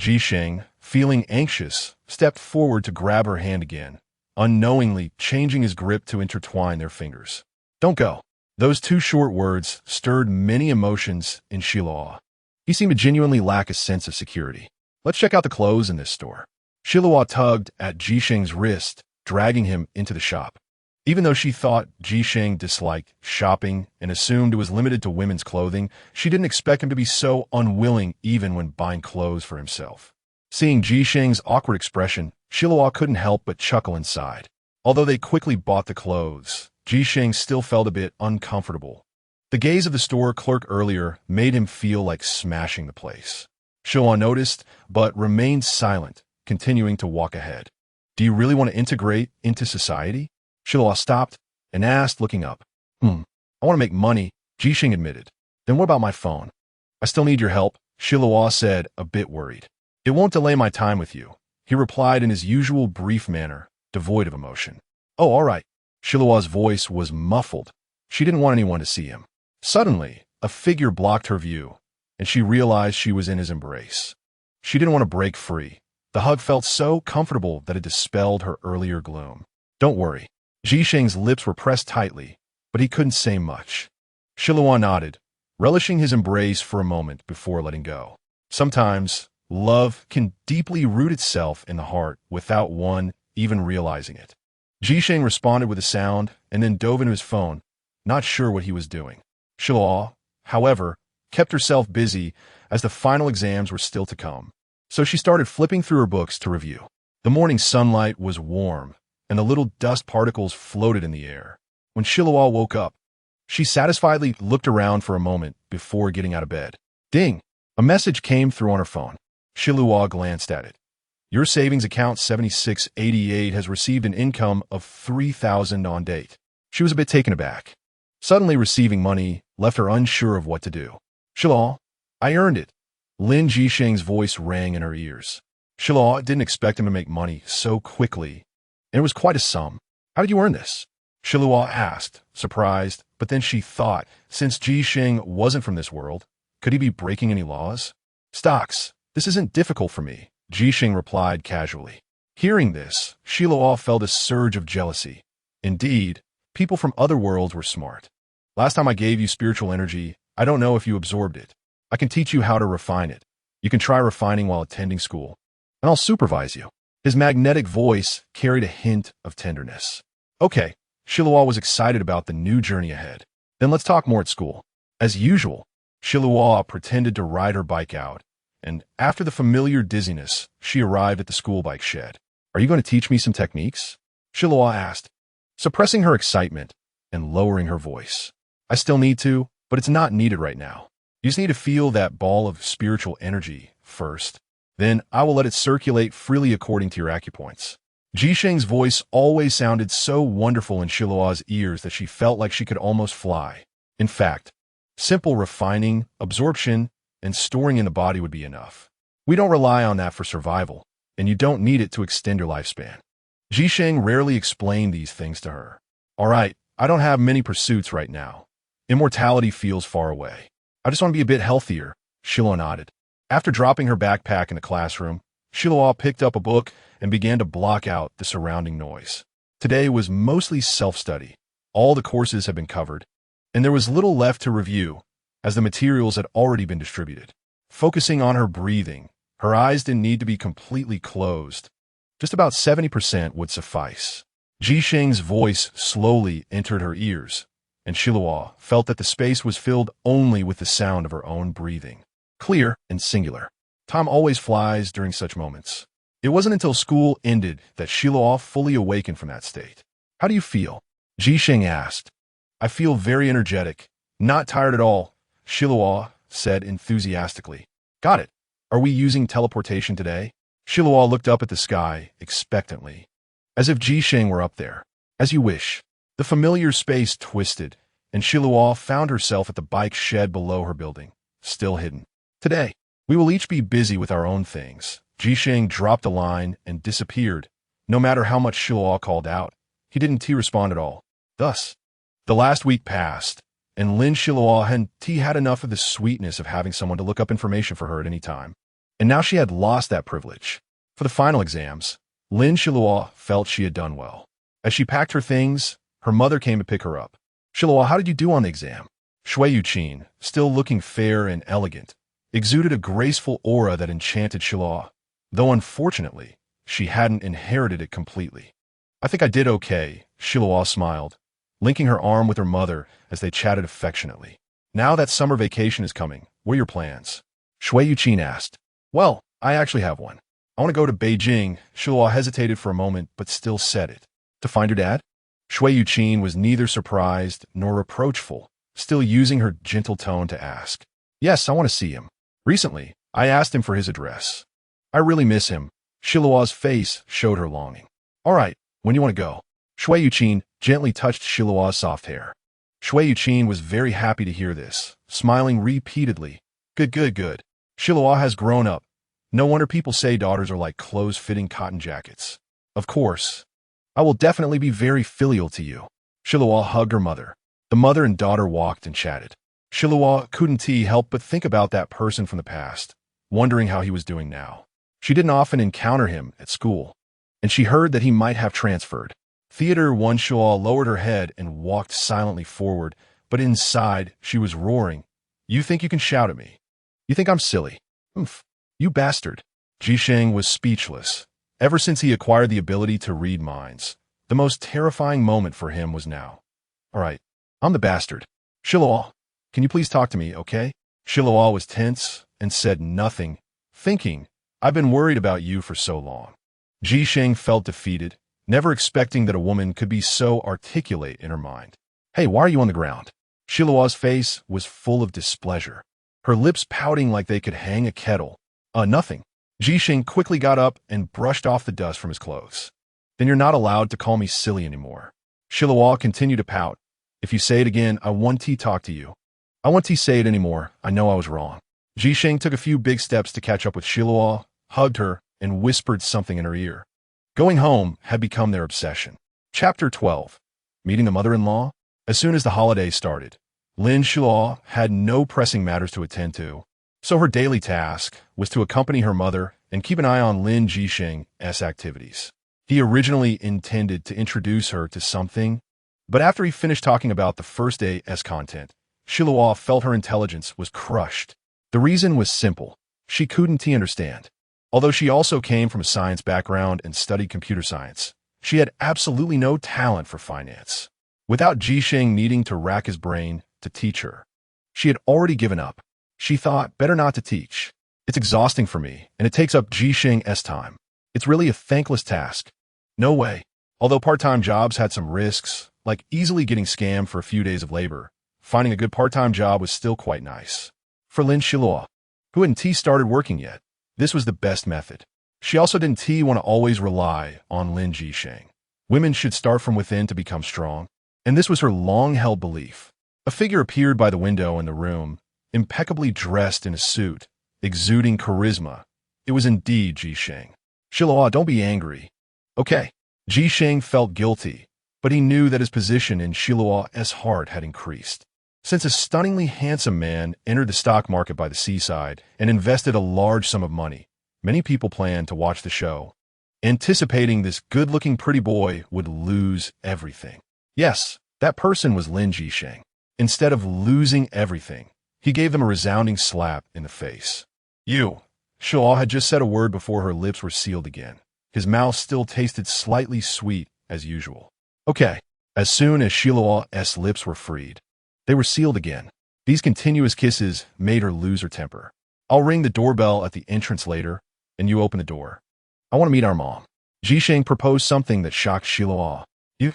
[SPEAKER 1] Jisheng, feeling anxious, stepped forward to grab her hand again, unknowingly changing his grip to intertwine their fingers. Don't go. Those 2 short words stirred many emotions in Xiluo. He seemed to genuinely lack a sense of security. Let's check out the clothes in this store. Xiluo tugged at Jisheng's wrist, dragging him into the shop. Even though she thought Jisheng disliked shopping and assumed it was limited to women's clothing, she didn't expect him to be so unwilling even when buying clothes for himself. Seeing Jisheng's awkward expression, Xiluo couldn't help but chuckle inside. Although they quickly bought the clothes, Jisheng still felt a bit uncomfortable. The gaze of the store clerk earlier made him feel like smashing the place. Xiluo noticed, but remained silent, continuing to walk ahead. Do you really want to integrate into society? Xiluo stopped and asked, looking up. I want to make money, Jisheng admitted. Then what about my phone? I still need your help, Xiluo said, a bit worried. It won't delay my time with you, he replied in his usual brief manner, devoid of emotion. Oh, all right. Xiluo's voice was muffled. She didn't want anyone to see him. Suddenly, a figure blocked her view, and she realized she was in his embrace. She didn't want to break free. The hug felt so comfortable that it dispelled her earlier gloom. Don't worry. Jisheng's lips were pressed tightly, but he couldn't say much. Xiluo nodded, relishing his embrace for a moment before letting go. Sometimes, love can deeply root itself in the heart without one even realizing it. Jisheng responded with a sound and then dove into his phone, not sure what he was doing. Xiluo, however, kept herself busy as the final exams were still to come. So she started flipping through her books to review. The morning sunlight was warm, and the little dust particles floated in the air. When Xiluo woke up, she satisfiedly looked around for a moment before getting out of bed. Ding! A message came through on her phone. Xiluo glanced at it. Your savings account 7688 has received an income of 3,000 on date. She was a bit taken aback. Suddenly receiving money left her unsure of what to do. Xiluo, I earned it. Lin Jisheng's voice rang in her ears. Xiluo didn't expect him to make money so quickly, and it was quite a sum. How did you earn this? Xiluo asked, surprised, but then she thought, since Jisheng wasn't from this world, could he be breaking any laws? Stocks. This isn't difficult for me, Jisheng replied casually. Hearing this, Xiluo felt a surge of jealousy. Indeed, people from other worlds were smart. Last time I gave you spiritual energy, I don't know if you absorbed it. I can teach you how to refine it. You can try refining while attending school, and I'll supervise you. His magnetic voice carried a hint of tenderness. Okay, Xiluo was excited about the new journey ahead. Then let's talk more at school. As usual, Xiluo pretended to ride her bike out, and after the familiar dizziness, she arrived at the school bike shed. Are you going to teach me some techniques? Xiluo asked, suppressing her excitement and lowering her voice. I still need to, but it's not needed right now. You just need to feel that ball of spiritual energy first. Then I will let it circulate freely according to your acupoints. Jisheng's voice always sounded so wonderful in Xiluo's ears that she felt like she could almost fly. In fact, simple refining, absorption, and storing in the body would be enough. We don't rely on that for survival, and you don't need it to extend your lifespan. Jisheng rarely explained these things to her. All right, I don't have many pursuits right now. Immortality feels far away. I just want to be a bit healthier, Xiluo nodded. After dropping her backpack in the classroom, Xiluo picked up a book and began to block out the surrounding noise. Today was mostly self-study. All the courses had been covered, and there was little left to review, as the materials had already been distributed. Focusing on her breathing, her eyes didn't need to be completely closed. Just about 70% would suffice. Jisheng's voice slowly entered her ears, and Xiluo felt that the space was filled only with the sound of her own breathing. Clear and singular. Time always flies during such moments. It wasn't until school ended that Xiluo fully awakened from that state. How do you feel? Jisheng asked. I feel very energetic. Not tired at all, Xiluo said enthusiastically. Got it. Are we using teleportation today? Xiluo looked up at the sky expectantly, as if Jisheng were up there. As you wish. The familiar space twisted, and Xiluo found herself at the bike shed below her building, still hidden. Today, we will each be busy with our own things. Jisheng dropped a line and disappeared. No matter how much Xiluo called out, he didn't respond at all. Thus, the last week passed, and Lin Xiluo had enough of the sweetness of having someone to look up information for her at any time. And now she had lost that privilege. For the final exams, Lin Xiluo felt she had done well. As she packed her things, her mother came to pick her up. Xiluo, how did you do on the exam? you.It, still looking fair and elegant, exuded a graceful aura that enchanted Xiluo, though unfortunately, she hadn't inherited it completely. I think I did okay, Xiluo smiled, linking her arm with her mother as they chatted affectionately. Now that summer vacation is coming, what are your plans? you.It asked. Well, I actually have one. I want to go to Beijing. Xiluo hesitated for a moment, but still said it. To find your dad? Shui Yuqin was neither surprised nor reproachful, still using her gentle tone to ask. Yes, I want to see him. Recently, I asked him for his address. I really miss him. Xiluo's face showed her longing. All right, when do you want to go? Shui Yuqin gently touched Xiluo's soft hair. Shui Yuqin was very happy to hear this, smiling repeatedly. Good, good, good. Xiluo has grown up. No wonder people say daughters are like close-fitting cotton jackets. Of course. I will definitely be very filial to you. Xiluo hugged her mother. The mother and daughter walked and chatted. Xiluo couldn't help but think about that person from the past, wondering how he was doing now. She didn't often encounter him at school, and she heard that he might have transferred. Theater 1 Xiluo lowered her head and walked silently forward, but inside she was roaring. You think you can shout at me? You think I'm silly? Oomph. You bastard. Jisheng was speechless. Ever since he acquired the ability to read minds, the most terrifying moment for him was now. All right, I'm the bastard. Xiluo, can you please talk to me, okay? Xiluo was tense and said nothing, thinking, I've been worried about you for so long. Jisheng felt defeated, never expecting that a woman could be so articulate in her mind. Hey, why are you on the ground? Xiluo's face was full of displeasure, her lips pouting like they could hang a kettle. Nothing. Jisheng quickly got up and brushed off the dust from his clothes. Then you're not allowed to call me silly anymore. Xiluo continued to pout. If you say it again, I won't talk to you. I won't say it anymore. I know I was wrong. Jisheng took a few big steps to catch up with Xiluo, hugged her, and whispered something in her ear. Going home had become their obsession. Chapter 12. Meeting the mother-in-law? As soon as the holidays started, Lin Xiluo had no pressing matters to attend to, so her daily task was to accompany her mother and keep an eye on Lin Jisheng's activities. He originally intended to introduce her to something, but after he finished talking about the first day's content, Xiluo felt her intelligence was crushed. The reason was simple. She couldn't understand. Although she also came from a science background and studied computer science, she had absolutely no talent for finance. Without Jisheng needing to rack his brain to teach her, she had already given up. She thought, better not to teach. It's exhausting for me, and it takes up Jisheng's time. It's really a thankless task. No way. Although part-time jobs had some risks, like easily getting scammed for a few days of labor, finding a good part-time job was still quite nice. For Lin Xiluo, who hadn't started working yet, this was the best method. She also didn't want to always rely on Lin Jisheng. Women should start from within to become strong, and this was her long-held belief. A figure appeared by the window in the room, impeccably dressed in a suit, exuding charisma. It was indeed Jisheng. Xiluo, don't be angry. Okay. Jisheng felt guilty, but he knew that his position in Xiluo's heart had increased. Since a stunningly handsome man entered the stock market by the seaside and invested a large sum of money, many people planned to watch the show, anticipating this good-looking pretty boy would lose everything. Yes, that person was Lin Jisheng. Instead of losing everything, he gave them a resounding slap in the face. You. Xiluo had just said a word before her lips were sealed again. His mouth still tasted slightly sweet as usual. Okay. As soon as Xiluo's lips were freed, they were sealed again. These continuous kisses made her lose her temper. I'll ring the doorbell at the entrance later, and you open the door. I want to meet our mom. Jisheng proposed something that shocked Xiluo. You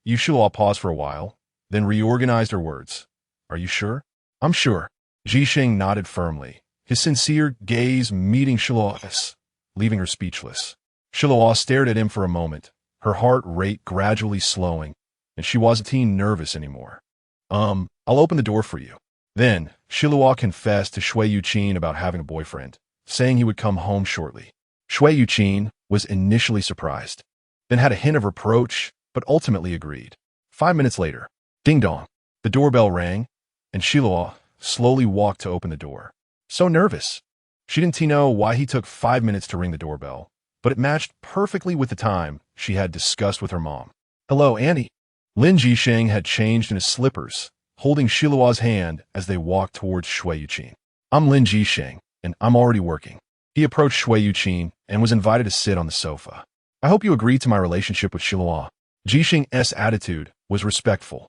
[SPEAKER 1] Xiluo paused for a while, then reorganized her words. Are you sure? I'm sure. Jisheng nodded firmly, his sincere gaze meeting Xiluo's, leaving her speechless. Xiluo stared at him for a moment, her heart rate gradually slowing, and she wasn't nervous anymore. I'll open the door for you. Then, Xiluo confessed to Shui Yuqin about having a boyfriend, saying he would come home shortly. Shui Yuqin was initially surprised, then had a hint of reproach, but ultimately agreed. 5 minutes later, ding-dong, the doorbell rang, and Xiluo slowly walked to open the door. So nervous. She didn't know why he took 5 minutes to ring the doorbell, but it matched perfectly with the time she had discussed with her mom. Hello, Annie. Lin Jisheng had changed in his slippers, holding Xiluo's hand as they walked towards Shui Yuqin. I'm Lin Jisheng, and I'm already working. He approached Shui Yuqin and was invited to sit on the sofa. I hope you agree to my relationship with Xiluo. Jisheng's attitude was respectful,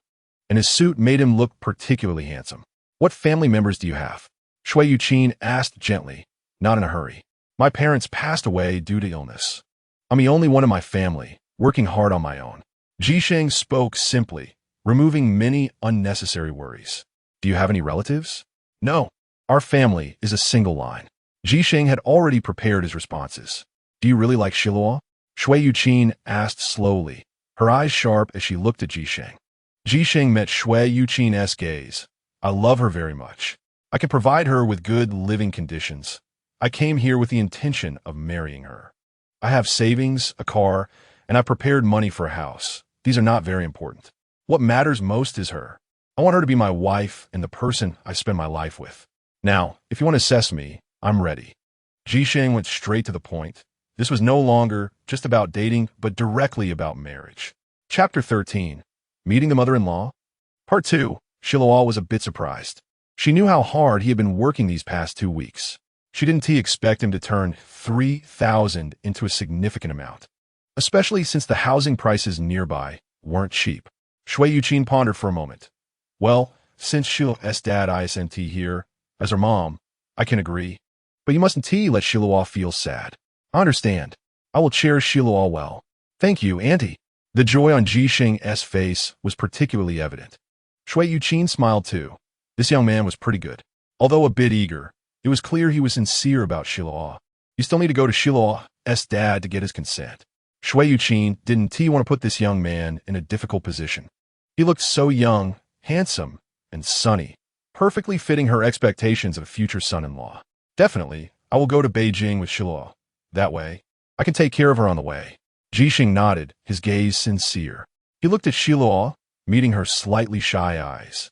[SPEAKER 1] and his suit made him look particularly handsome. What family members do you have? Shui Yuqin asked gently, not in a hurry. My parents passed away due to illness. I'm the only one in my family, working hard on my own. Jisheng spoke simply, removing many unnecessary worries. Do you have any relatives? No. Our family is a single line. Jisheng had already prepared his responses. Do you really like Xiluo? Shui Yuqin asked slowly, her eyes sharp as she looked at Jisheng. Jisheng met Shui Yuqin's gaze. I love her very much. I can provide her with good living conditions. I came here with the intention of marrying her. I have savings, a car, and I've prepared money for a house. These are not very important. What matters most is her. I want her to be my wife and the person I spend my life with. Now, if you want to assess me, I'm ready. Jisheng went straight to the point. This was no longer just about dating, but directly about marriage. Chapter 13. Meeting the mother-in-law? Part 2. Xiluo was a bit surprised. She knew how hard he had been working these past 2 weeks. She didn't expect him to turn 3,000 into a significant amount, especially since the housing prices nearby weren't cheap. Shui Yuqin pondered for a moment. Well, since Xiluo's dad isn't here, as her mom, I can agree. But you mustn't let Xiluo feel sad. I understand. I will cherish Xiluo well. Thank you, Auntie. The joy on Jisheng's face was particularly evident. Shui Yuqin smiled too. This young man was pretty good. Although a bit eager, it was clear he was sincere about Xiluo. You still need to go to Xiluo's dad to get his consent. Shui Yuqin didn't want to put this young man in a difficult position. He looked so young, handsome, and sunny, perfectly fitting her expectations of a future son-in-law. Definitely, I will go to Beijing with Xiluo. That way, I can take care of her on the way. Jisheng nodded, his gaze sincere. He looked at Xiluo, meeting her slightly shy eyes,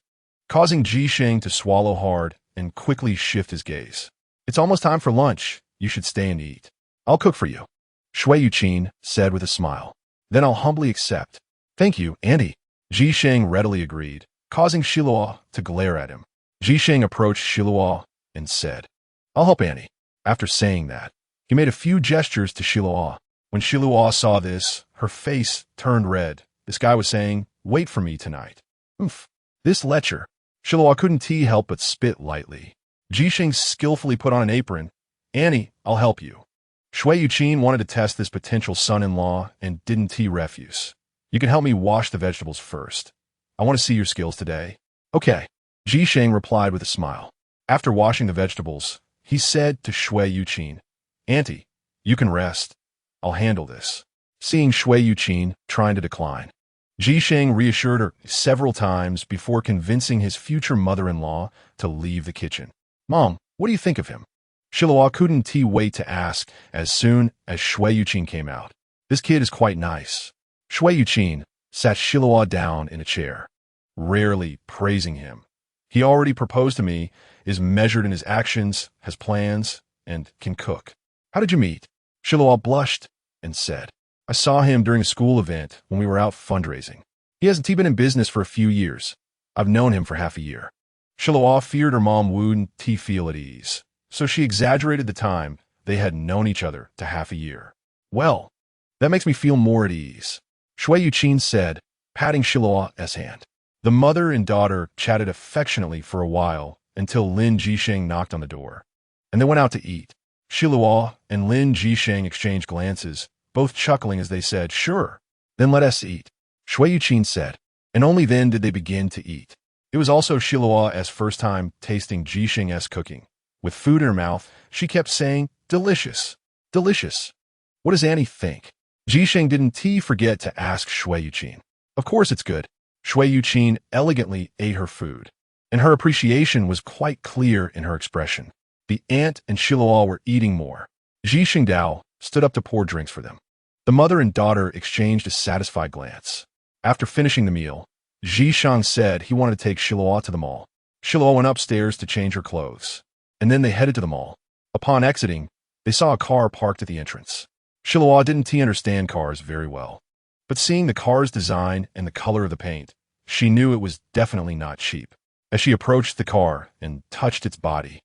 [SPEAKER 1] causing Jisheng to swallow hard and quickly shift his gaze. It's almost time for lunch. You should stay and eat. I'll cook for you. Shui Yuqin said with a smile. Then I'll humbly accept. Thank you, Auntie. Jisheng readily agreed, causing Xiluo to glare at him. Jisheng approached Xiluo and said, I'll help Auntie. After saying that, he made a few gestures to Xiluo. When Xiluo saw this, her face turned red. This guy was saying, wait for me tonight. Oof. This lecher. Xiluo couldn't help but spit lightly. Jisheng skillfully put on an apron. Auntie, I'll help you. Shui Yuqin wanted to test this potential son-in-law and didn't refuse. You can help me wash the vegetables first. I want to see your skills today. Okay. Jisheng replied with a smile. After washing the vegetables, he said to Shui Yuqin, Auntie, you can rest. I'll handle this. Seeing Shui Yuqin trying to decline, Jisheng reassured her several times before convincing his future mother-in-law to leave the kitchen. Mom, what do you think of him? Xiluo couldn't wait to ask as soon as Shui Yuqin came out. This kid is quite nice. Shui Yuqin sat Xiluo down in a chair, rarely praising him. He already proposed to me, is measured in his actions, has plans, and can cook. How did you meet? Xiluo blushed and said, I saw him during a school event when we were out fundraising. He hasn't been in business for a few years. I've known him for half a year. Xiluo feared her mom wouldn't feel at ease, so she exaggerated the time they had known each other to half a year. Well, that makes me feel more at ease, Shui Yuqin said, patting Xiluo's hand. The mother and daughter chatted affectionately for a while until Lin Jisheng knocked on the door, and they went out to eat. Xiluo and Lin Jisheng exchanged glances, both chuckling as they said, sure, then let us eat, Shui Yuqin said, and only then did they begin to eat. It was also Xiluo's first time tasting Jisheng's cooking. With food in her mouth, she kept saying, delicious, delicious. What does Annie think? Jisheng didn't forget to ask Shui Yuqin. Of course it's good. Shui Yuqin elegantly ate her food, and her appreciation was quite clear in her expression. The aunt and Xiluo were eating more. Jisheng Dao stood up to pour drinks for them. The mother and daughter exchanged a satisfied glance. After finishing the meal, Jisheng said he wanted to take Xiluo to the mall. Xiluo went upstairs to change her clothes, and then they headed to the mall. Upon exiting, they saw a car parked at the entrance. Xiluo didn't understand cars very well, but seeing the car's design and the color of the paint, she knew it was definitely not cheap. As she approached the car and touched its body,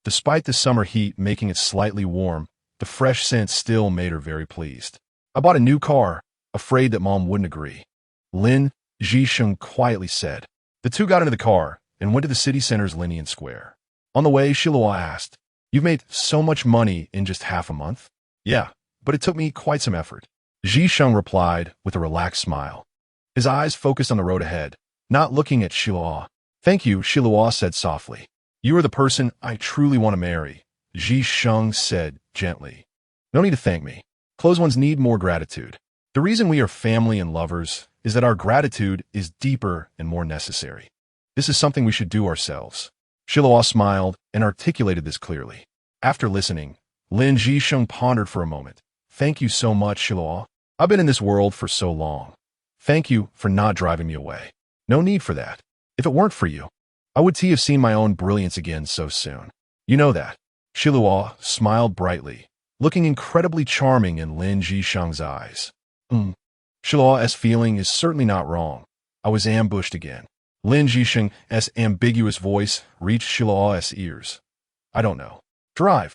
[SPEAKER 1] despite the summer heat making it slightly warm, the fresh scent still made her very pleased. I bought a new car, afraid that Mom wouldn't agree, Lin Jisheng quietly said. The two got into the car and went to the city center's Linian Square. On the way, Xiluo asked, You've made so much money in just half a month? Yeah, but it took me quite some effort. Zhisheng replied with a relaxed smile. His eyes focused on the road ahead, not looking at Xiluo. Thank you, Xiluo said softly. You are the person I truly want to marry, Zhisheng said gently. No need to thank me. Close ones need more gratitude. The reason we are family and lovers is that our gratitude is deeper and more necessary. This is something we should do ourselves. Xiluo smiled and articulated this clearly. After listening, Lin Zhisheng pondered for a moment. Thank you so much, Xiluo. I've been in this world for so long. Thank you for not driving me away. No need for that. If it weren't for you, I would have seen my own brilliance again so soon. You know that. Xiluo smiled brightly, looking incredibly charming in Lin Zhisheng's eyes. Xiluo's feeling is certainly not wrong. I was ambushed again. Lin Zhisheng's ambiguous voice reached Xiluo's ears. I don't know. Drive.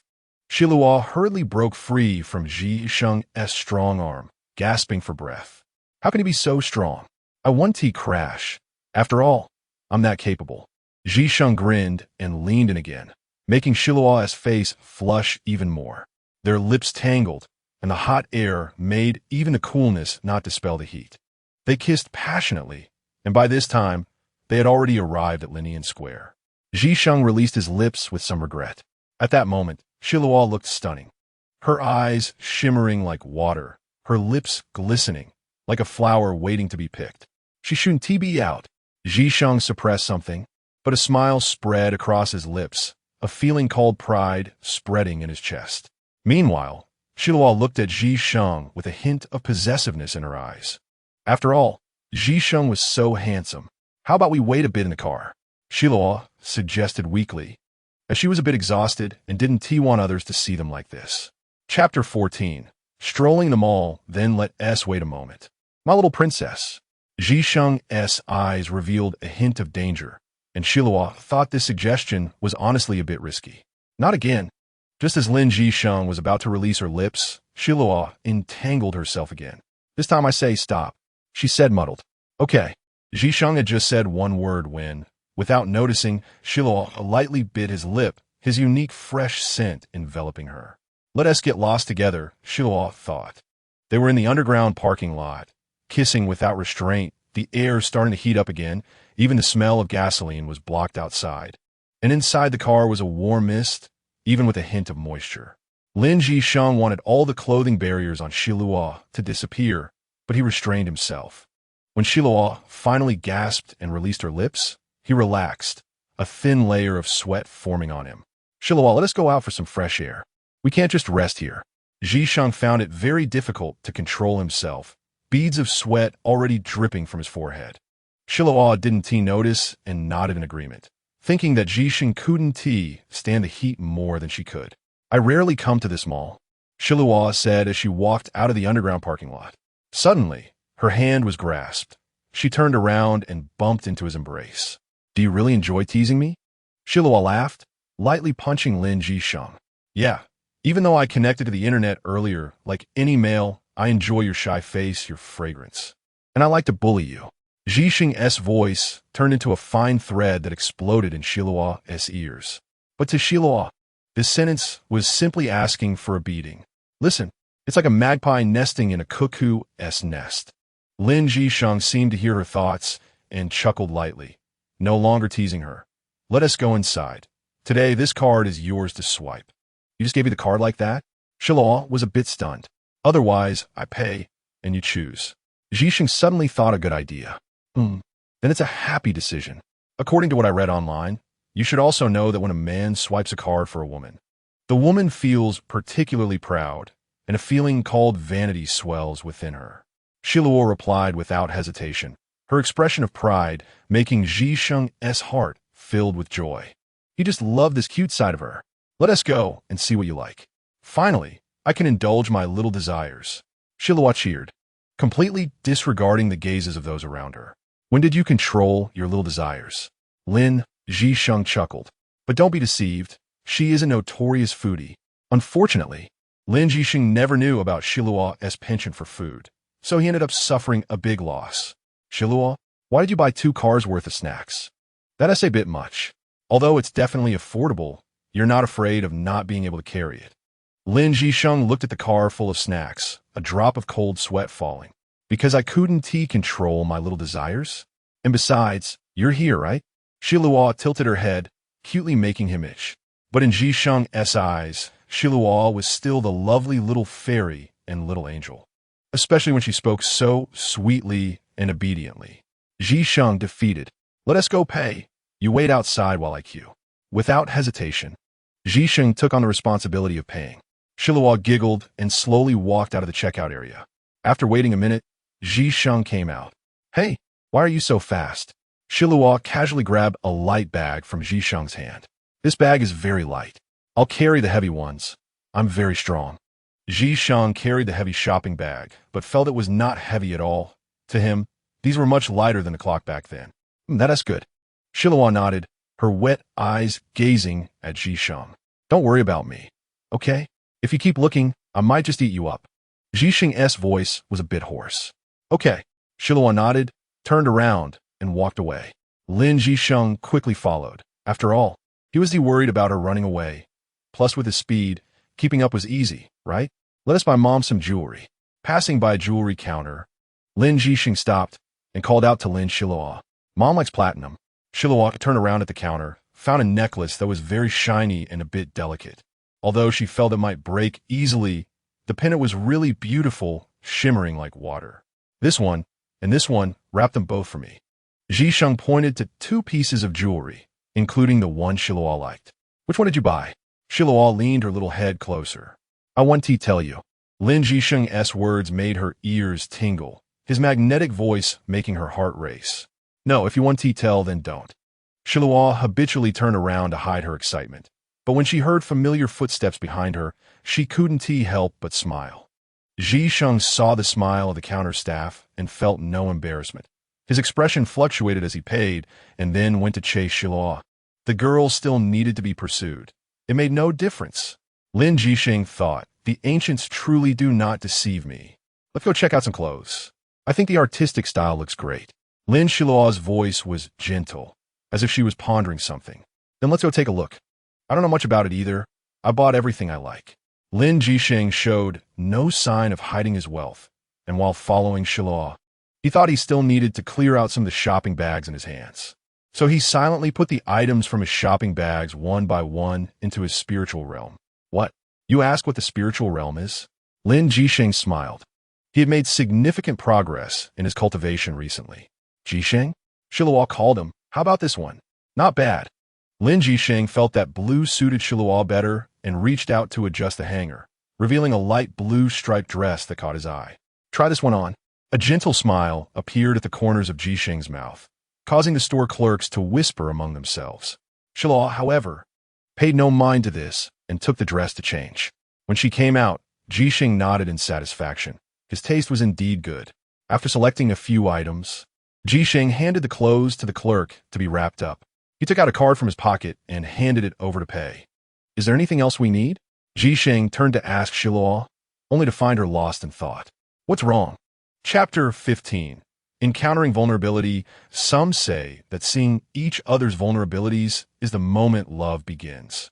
[SPEAKER 1] Xiluo hurriedly broke free from Zhisheng's strong arm, gasping for breath. How can he be so strong? I want to crash. After all, I'm that capable. Zhisheng grinned and leaned in again, making Xiluo's face flush even more. Their lips tangled, and the hot air made even the coolness not dispel the heat. They kissed passionately, and by this time, they had already arrived at Linian Square. Zhisheng released his lips with some regret. At that moment, Xiluo looked stunning. Her eyes shimmering like water, her lips glistening like a flower waiting to be picked. She shooed TB out. Zhisheng suppressed something, but a smile spread across his lips, a feeling called pride spreading in his chest. Meanwhile, Xiluo looked at Zhisheng with a hint of possessiveness in her eyes. After all, Zhisheng was so handsome. How about we wait a bit in the car? Xiluo suggested weakly, as she was a bit exhausted and didn't want others to see them like this. Chapter 14. Strolling the mall, then let us wait a moment. My little princess. Zhisheng's eyes revealed a hint of danger, and Xiluo thought this suggestion was honestly a bit risky. Not again. Just as Lin Zhisheng was about to release her lips, Xiluo entangled herself again. This time I say stop, she said muddled. Okay. Zhisheng had just said one word when, without noticing, Xiluo lightly bit his lip, his unique fresh scent enveloping her. Let us get lost together, Xiluo thought. They were in the underground parking lot, kissing without restraint, the air starting to heat up again. Even the smell of gasoline was blocked outside. And inside the car was a warm mist, even with a hint of moisture. Lin Zhisheng wanted all the clothing barriers on Xiluo to disappear, but he restrained himself. When Xiluo finally gasped and released her lips, he relaxed, a thin layer of sweat forming on him. Xiluo, let us go out for some fresh air. We can't just rest here. Zhisheng found it very difficult to control himself, beads of sweat already dripping from his forehead. Xiluo didn't notice and nodded in agreement, thinking that Zhisheng couldn't stand the heat more than she could. I rarely come to this mall, Xiluo said as she walked out of the underground parking lot. Suddenly, her hand was grasped. She turned around and bumped into his embrace. Do you really enjoy teasing me? Xiluo laughed, lightly punching Lin Zhisheng. Yeah, even though I connected to the internet earlier, like any male, I enjoy your shy face, your fragrance. And I like to bully you. Zhisheng's voice turned into a fine thread that exploded in Xiluo's ears. But to Xiluo, this sentence was simply asking for a beating. Listen, it's like a magpie nesting in a cuckoo's nest. Lin Zhisheng seemed to hear her thoughts and chuckled lightly, no longer teasing her. Let us go inside. Today, this card is yours to swipe. You just gave me the card like that? Xiluo was a bit stunned. Otherwise, I pay, and you choose. Zhisheng suddenly thought a good idea. Then it's a happy decision. According to what I read online, you should also know that when a man swipes a card for a woman, the woman feels particularly proud, and a feeling called vanity swells within her. Xiluo replied without hesitation, her expression of pride making Zhisheng's heart filled with joy. He just loved this cute side of her. Let us go and see what you like. Finally, I can indulge my little desires. Xiluo cheered, completely disregarding the gazes of those around her. When did you control your little desires? Lin Zhisheng chuckled. But don't be deceived, she is a notorious foodie. Unfortunately, Lin Zhisheng never knew about Xiluo's penchant for food, so he ended up suffering a big loss. Xiluo, why did you buy 2 cars worth of snacks? That's a bit much. Although it's definitely affordable, You're not afraid of not being able to carry it. Lin Zhisheng looked at the car full of snacks, a drop of cold sweat falling. Because I couldn't control my little desires? And besides, you're here, right? Xiluo tilted her head, cutely making him itch. But in Zhisheng's eyes, Xiluo was still the lovely little fairy and little angel. Especially when she spoke so sweetly and obediently. Zhisheng defeated. Let us go pay. You wait outside while I queue. Without hesitation, Zhisheng took on the responsibility of paying. Xiluo giggled and slowly walked out of the checkout area. After waiting a minute, Zhisheng came out. Hey, why are you so fast? Xiluo casually grabbed a light bag from Zhisheng's hand. This bag is very light. I'll carry the heavy ones. I'm very strong. Zhisheng carried the heavy shopping bag, but felt it was not heavy at all. To him, these were much lighter than the clock back then. That's good. Xiluo nodded, her wet eyes gazing at Zhisheng. Don't worry about me, okay? If you keep looking, I might just eat you up. Zhisheng's voice was a bit hoarse. Okay. Xiluo nodded, turned around, and walked away. Lin Zhisheng quickly followed. After all, he was worried about her running away. Plus, with his speed, keeping up was easy, right? Let us buy Mom some jewelry. Passing by a jewelry counter, Lin Zhisheng stopped and called out to Lin Xiluo. Mom likes platinum. Xiluo turned around at the counter, found a necklace that was very shiny and a bit delicate. Although she felt it might break easily, the pendant was really beautiful, shimmering like water. This one, and this one, wrap them both for me. Zhisheng pointed to 2 pieces of jewelry, including the one Xiluo liked. Which one did you buy? Xiluo leaned her little head closer. I want to tell you. Lin Zhisheng's words made her ears tingle, his magnetic voice making her heart race. No, if you want to tell, then don't. Xiluo habitually turned around to hide her excitement, but when she heard familiar footsteps behind her, she couldn't help but smile. Zhisheng saw the smile of the counter staff and felt no embarrassment. His expression fluctuated as he paid and then went to chase Xiluo. The girl still needed to be pursued. It made no difference. Lin Zhisheng thought, the ancients truly do not deceive me. Let's go check out some clothes. I think the artistic style looks great. Lin Xiluo's voice was gentle, as if she was pondering something. Then let's go take a look. I don't know much about it either. I bought everything I like. Lin Zhisheng showed no sign of hiding his wealth, and while following Xiluo, he thought he still needed to clear out some of the shopping bags in his hands. So he silently put the items from his shopping bags one by one into his spiritual realm. What? You ask what the spiritual realm is? Lin Zhisheng smiled. He had made significant progress in his cultivation recently. Zhisheng? Xiluo called him. How about this one? Not bad. Lin Zhisheng felt that blue suited Xiluo better and reached out to adjust the hanger, revealing a light blue striped dress that caught his eye. Try this one on. A gentle smile appeared at the corners of Zhisheng's mouth, causing the store clerks to whisper among themselves. Xiluo, however, paid no mind to this and took the dress to change. When she came out, Zhisheng nodded in satisfaction. His taste was indeed good. After selecting a few items, Zhisheng handed the clothes to the clerk to be wrapped up. He took out a card from his pocket and handed it over to pay. Is there anything else we need? Zhisheng turned to ask Xiluo, only to find her lost in thought. What's wrong? Chapter 15. Encountering vulnerability. Some say that seeing each other's vulnerabilities is the moment love begins.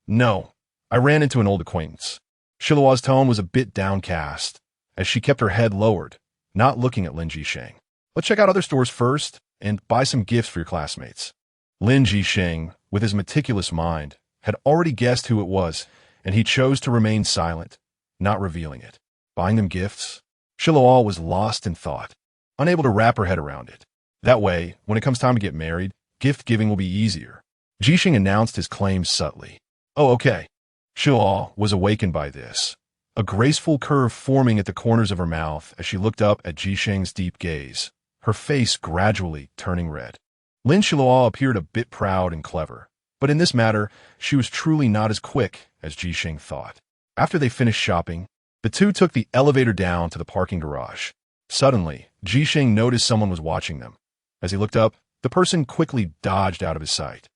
[SPEAKER 1] No. I ran into an old acquaintance. Xiluo's tone was a bit downcast, as she kept her head lowered, not looking at Lin Zhisheng. Let's check out other stores first and buy some gifts for your classmates. Lin Zhisheng, with his meticulous mind, had already guessed who it was, and he chose to remain silent, not revealing it. Buying them gifts? Xiluo was lost in thought, unable to wrap her head around it. That way, when it comes time to get married, gift-giving will be easier. Zhisheng announced his claims subtly. Oh, okay. Xiluo was awakened by this, a graceful curve forming at the corners of her mouth as she looked up at Zhisheng's deep gaze, her face gradually turning red. Lin Xiluo appeared a bit proud and clever, but in this matter, she was truly not as quick as Zhisheng thought. After they finished shopping, the two took the elevator down to the parking garage. Suddenly, Zhisheng noticed someone was watching them. As he looked up, the person quickly dodged out of his sight.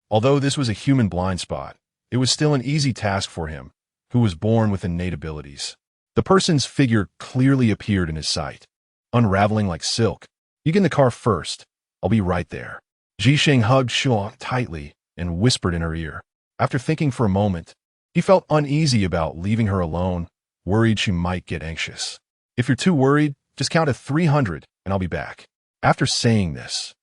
[SPEAKER 1] Although this was a human blind spot, it was still an easy task for him, who was born with innate abilities. The person's figure clearly appeared in his sight, unraveling like silk. You get in the car first. I'll be right there. Zhisheng hugged Xiluo tightly and whispered in her ear. After thinking for a moment, he felt uneasy about leaving her alone, worried she might get anxious. If you're too worried, just count to 300 and I'll be back. After saying this,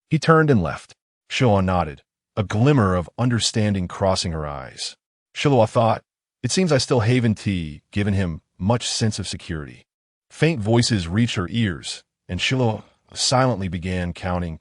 [SPEAKER 1] he turned and left. Xiluo nodded, a glimmer of understanding crossing her eyes. Xiluo thought, it seems I still haven't given him much sense of security. Faint voices reached her ears, and Xiluo silently began counting.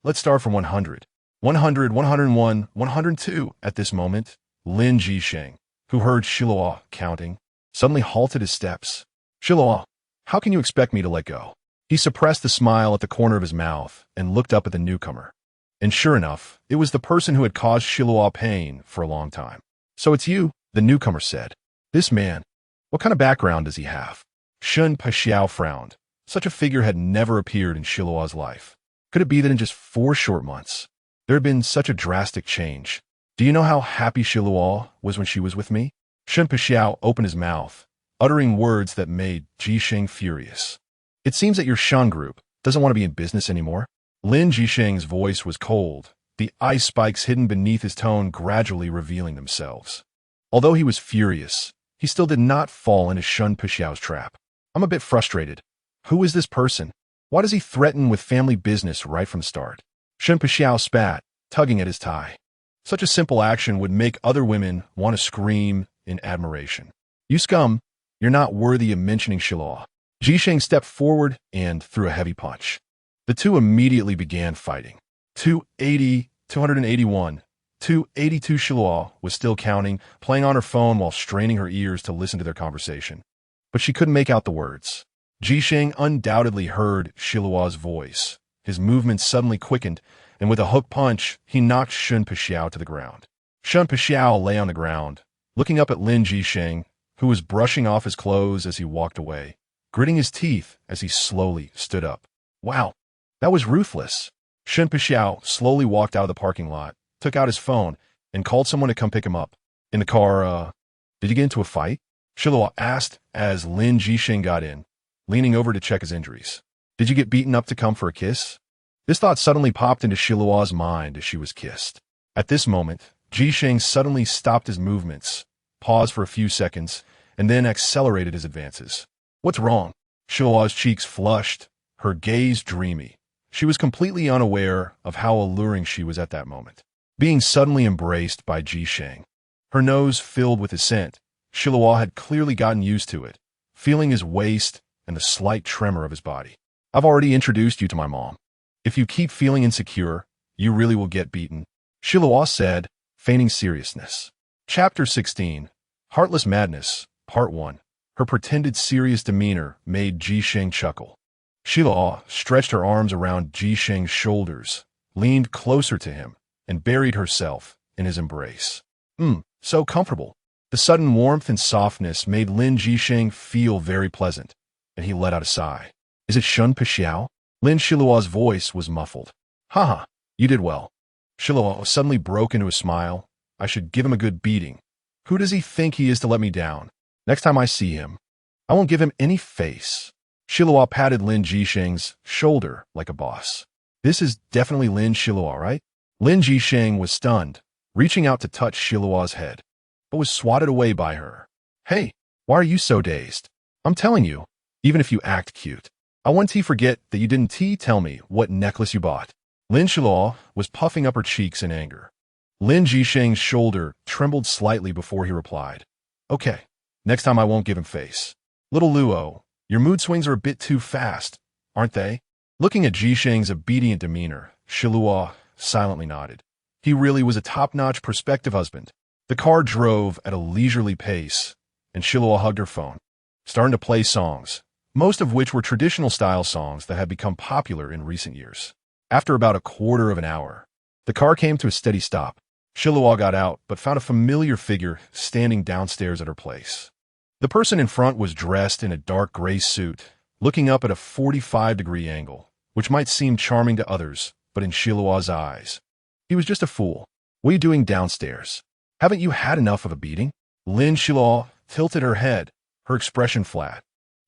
[SPEAKER 1] Let's start from 100. 100, 101, 102. At this moment, Lin Xiluo, who heard Xiluo counting, suddenly halted his steps. Xiluo, how can you expect me to let go? He suppressed the smile at the corner of his mouth and looked up at the newcomer. And sure enough, it was the person who had caused Xiluo pain for a long time. So it's you, the newcomer said. This man, what kind of background does he have? Shun Paxiao frowned. Such a figure had never appeared in Xiluo's life. Could it be that in just 4 short months, there had been such a drastic change? Do you know how happy Xiluo was when she was with me? Shun Paxiao opened his mouth, uttering words that made Jisheng furious. It seems that your Shun group doesn't want to be in business anymore. Lin Jisheng's voice was cold, the ice spikes hidden beneath his tone gradually revealing themselves. Although he was furious, he still did not fall into Shun Paxiao's trap. I'm a bit frustrated. Who is this person? Why does he threaten with family business right from the start? Shun Paxiao spat, tugging at his tie. Such a simple action would make other women want to scream in admiration. You scum, you're not worthy of mentioning Xiluo. Jisheng stepped forward and threw a heavy punch. The two immediately began fighting. 280, 281, 282. Xiluo was still counting, playing on her phone while straining her ears to listen to their conversation. But she couldn't make out the words. Jisheng undoubtedly heard Xiluo's voice. His movements suddenly quickened, and with a hook punch, he knocked Shun Paxiao to the ground. Shun Paxiao lay on the ground, looking up at Lin Jisheng, who was brushing off his clothes as he walked away, gritting his teeth as he slowly stood up. Wow, that was ruthless. Shun Paxiao slowly walked out of the parking lot, took out his phone, and called someone to come pick him up. In the car, did you get into a fight? Xiluo asked as Lin Jisheng got in, leaning over to check his injuries. Did you get beaten up to come for a kiss? This thought suddenly popped into Xiluo's mind as she was kissed. At this moment, Jisheng suddenly stopped his movements, paused for a few seconds, and then accelerated his advances. What's wrong? Xiluo's cheeks flushed, her gaze dreamy. She was completely unaware of how alluring she was at that moment. Being suddenly embraced by Jisheng, her nose filled with his scent, Xiluo had clearly gotten used to it, feeling his waist and the slight tremor of his body. I've already introduced you to my mom. If you keep feeling insecure, you really will get beaten, Xiluo said, feigning seriousness. Chapter 16, Heartless Madness, Part 1. Her pretended serious demeanor made Jisheng chuckle. Xiluo stretched her arms around Jisheng's shoulders, leaned closer to him, and buried herself in his embrace. So comfortable. The sudden warmth and softness made Lin Jisheng feel very pleasant, and he let out a sigh. Is it Shun Paxiao? Lin Xiluo's voice was muffled. Haha, you did well. Xiluo suddenly broke into a smile. I should give him a good beating. Who does he think he is to let me down? Next time I see him, I won't give him any face. Xiluo patted Lin Jisheng's shoulder like a boss. This is definitely Lin Xiluo, right? Lin Jisheng was stunned, reaching out to touch Xiluo's head, but was swatted away by her. Hey, why are you so dazed? I'm telling you, even if you act cute. I want to forget that you didn't tell me what necklace you bought. Lin Xiluo was puffing up her cheeks in anger. Lin Jisheng's shoulder trembled slightly before he replied. Okay, next time I won't give him face. Little Luo, your mood swings are a bit too fast, aren't they? Looking at Jisheng's obedient demeanor, Xiluo silently nodded. He really was a top-notch prospective husband. The car drove at a leisurely pace, and Xiluo hugged her phone, starting to play songs, most of which were traditional-style songs that had become popular in recent years. After about a quarter of an hour, the car came to a steady stop. Xiluo got out, but found a familiar figure standing downstairs at her place. The person in front was dressed in a dark gray suit, looking up at a 45-degree angle, which might seem charming to others, but in Xiluo's eyes, he was just a fool. What are you doing downstairs? Haven't you had enough of a beating? Lin Xiluo tilted her head, her expression flat,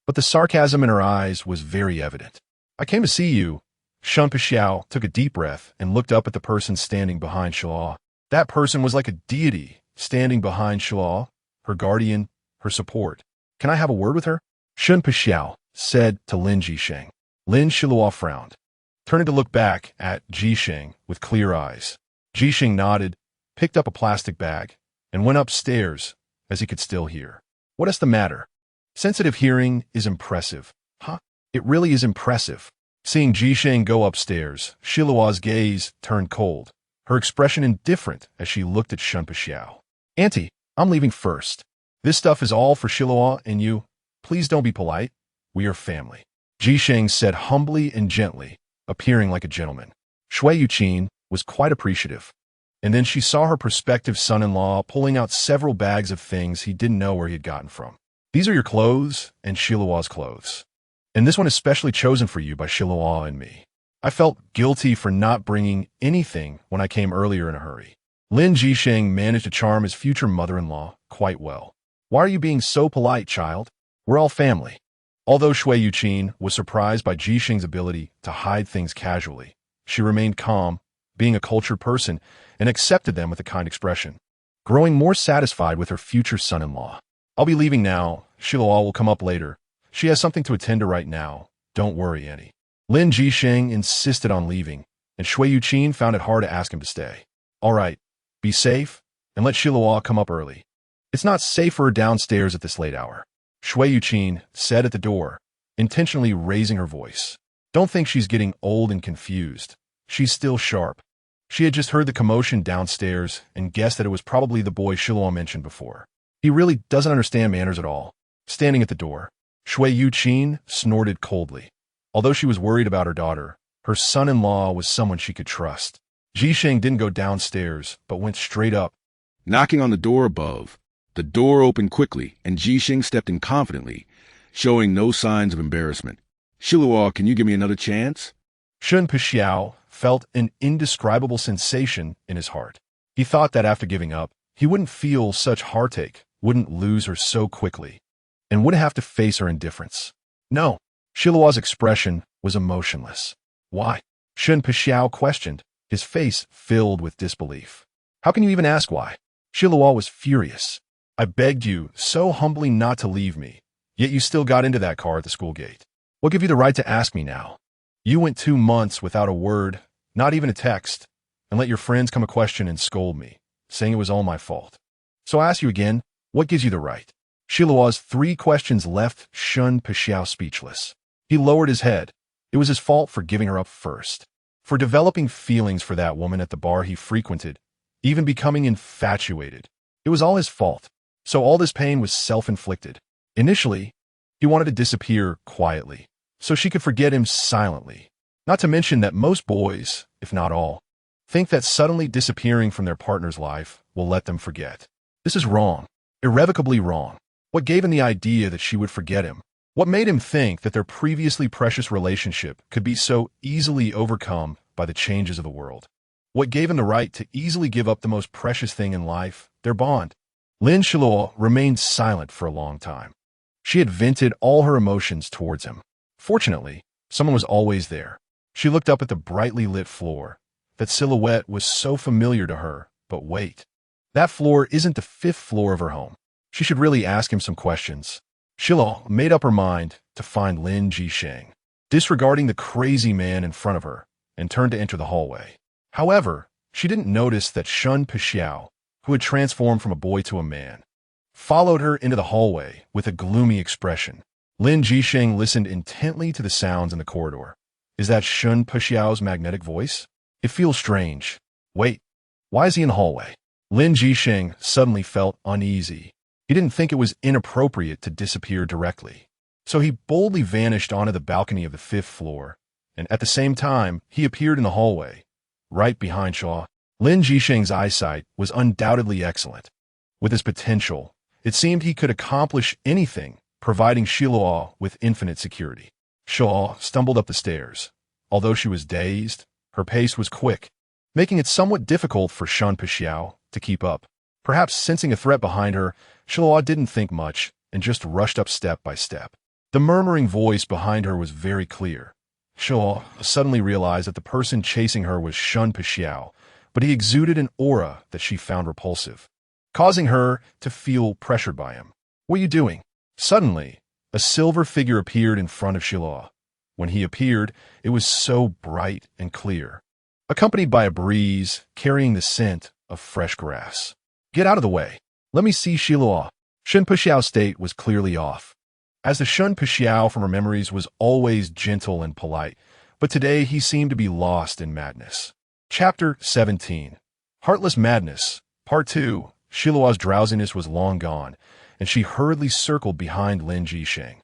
[SPEAKER 1] but the sarcasm in her eyes was very evident. I came to see you. Shun Paxiao took a deep breath and looked up at the person standing behind Xiluo. That person was like a deity, standing behind Xiluo, her guardian, her support. Can I have a word with her? Shun Pixiao said to Lin Jisheng. Lin Xiluo frowned, turning to look back at Jisheng with clear eyes. Jisheng nodded, picked up a plastic bag, and went upstairs as he could still hear. What is the matter? Sensitive hearing is impressive. Huh? It really is impressive. Seeing Jisheng go upstairs, Xiluo's gaze turned cold, her expression indifferent as she looked at Shun Pixiao. Auntie, I'm leaving first. This stuff is all for Xiluo and you. Please don't be polite. We are family. Jisheng said humbly and gently, appearing like a gentleman. Shui Yuqin was quite appreciative. And then she saw her prospective son-in-law pulling out several bags of things he didn't know where he had gotten from. These are your clothes and Xiluo's clothes. And this one is specially chosen for you by Xiluo and me. I felt guilty for not bringing anything when I came earlier in a hurry. Lin Jisheng managed to charm his future mother-in-law quite well. Why are you being so polite, child? We're all family. Although Shui Yuqin was surprised by Jisheng's ability to hide things casually, she remained calm, being a cultured person, and accepted them with a kind expression, growing more satisfied with her future son-in-law. I'll be leaving now. Xiluo will come up later. She has something to attend to right now. Don't worry, Annie. Lin Jisheng insisted on leaving, and Shui Yuqin found it hard to ask him to stay. All right, be safe, and let Xiluo come up early. It's not safe for her downstairs at this late hour. Shui Yuqin said at the door, intentionally raising her voice. Don't think she's getting old and confused. She's still sharp. She had just heard the commotion downstairs and guessed that it was probably the boy Xiluo mentioned before. He really doesn't understand manners at all. Standing at the door, Shui Yuqin snorted coldly. Although she was worried about her daughter, her son-in-law was someone she could trust. Jisheng didn't go downstairs, but went straight up.
[SPEAKER 2] Knocking on the door above, the door opened quickly, and Jisheng stepped in confidently, showing no signs of embarrassment. Xiluo, can you give me another chance?
[SPEAKER 1] Shun Pixiao felt an indescribable sensation in his heart. He thought that after giving up, he wouldn't feel such heartache, wouldn't lose her so quickly, and wouldn't have to face her indifference. No, Xiluo's expression was emotionless. Why? Shun Pixiao questioned, his face filled with disbelief. How can you even ask why? Xiluo was furious. I begged you so humbly not to leave me, yet you still got into that car at the school gate. What gave you the right to ask me now? You went 2 months without a word, not even a text, and let your friends come a question and scold me, saying it was all my fault. So I ask you again, what gives you the right? Xiluo's 3 questions left Shun Pixiao speechless. He lowered his head. It was his fault for giving her up first, for developing feelings for that woman at the bar he frequented, even becoming infatuated. It was all his fault. So all this pain was self-inflicted. Initially, he wanted to disappear quietly, so she could forget him silently. Not to mention that most boys, if not all, think that suddenly disappearing from their partner's life will let them forget. This is wrong, irrevocably wrong. What gave him the idea that she would forget him? What made him think that their previously precious relationship could be so easily overcome by the changes of the world? What gave him the right to easily give up the most precious thing in life, their bond? Lin Xiluo remained silent for a long time. She had vented all her emotions towards him. Fortunately, someone was always there. She looked up at the brightly lit floor. That silhouette was so familiar to her, but wait. That floor isn't the 5th floor of her home. She should really ask him some questions. Xiluo made up her mind to find Lin Jisheng, disregarding the crazy man in front of her, and turned to enter the hallway. However, she didn't notice that Shun Pixiao, who had transformed from a boy to a man, followed her into the hallway with a gloomy expression. Lin Jisheng listened intently to the sounds in the corridor. Is that Shun Pixiao's magnetic voice? It feels strange. Wait, why is he in the hallway? Lin Jisheng suddenly felt uneasy. He didn't think it was inappropriate to disappear directly. So he boldly vanished onto the balcony of the 5th floor, and at the same time, he appeared in the hallway, right behind Shaw. Lin Jisheng's eyesight was undoubtedly excellent. With his potential, it seemed he could accomplish anything, providing Xiluo with infinite security. Shaw stumbled up the stairs. Although she was dazed, her pace was quick, making it somewhat difficult for Shun Pixiao to keep up. Perhaps sensing a threat behind her, Xiluo didn't think much and just rushed up step by step. The murmuring voice behind her was very clear. Xiluo suddenly realized that the person chasing her was Shun Pixiao, but he exuded an aura that she found repulsive, causing her to feel pressured by him. "What are you doing?" Suddenly, a silver figure appeared in front of Xiluo. When he appeared, it was so bright and clear, accompanied by a breeze carrying the scent of fresh grass. "Get out of the way. Let me see Xiluo." Shen Pexiao's state was clearly off, as the Shen Pexiao from her memories was always gentle and polite, but today he seemed to be lost in madness. Chapter 17. Heartless Madness, Part 2. Xiluo's drowsiness was long gone, and she hurriedly circled behind Lin Jisheng,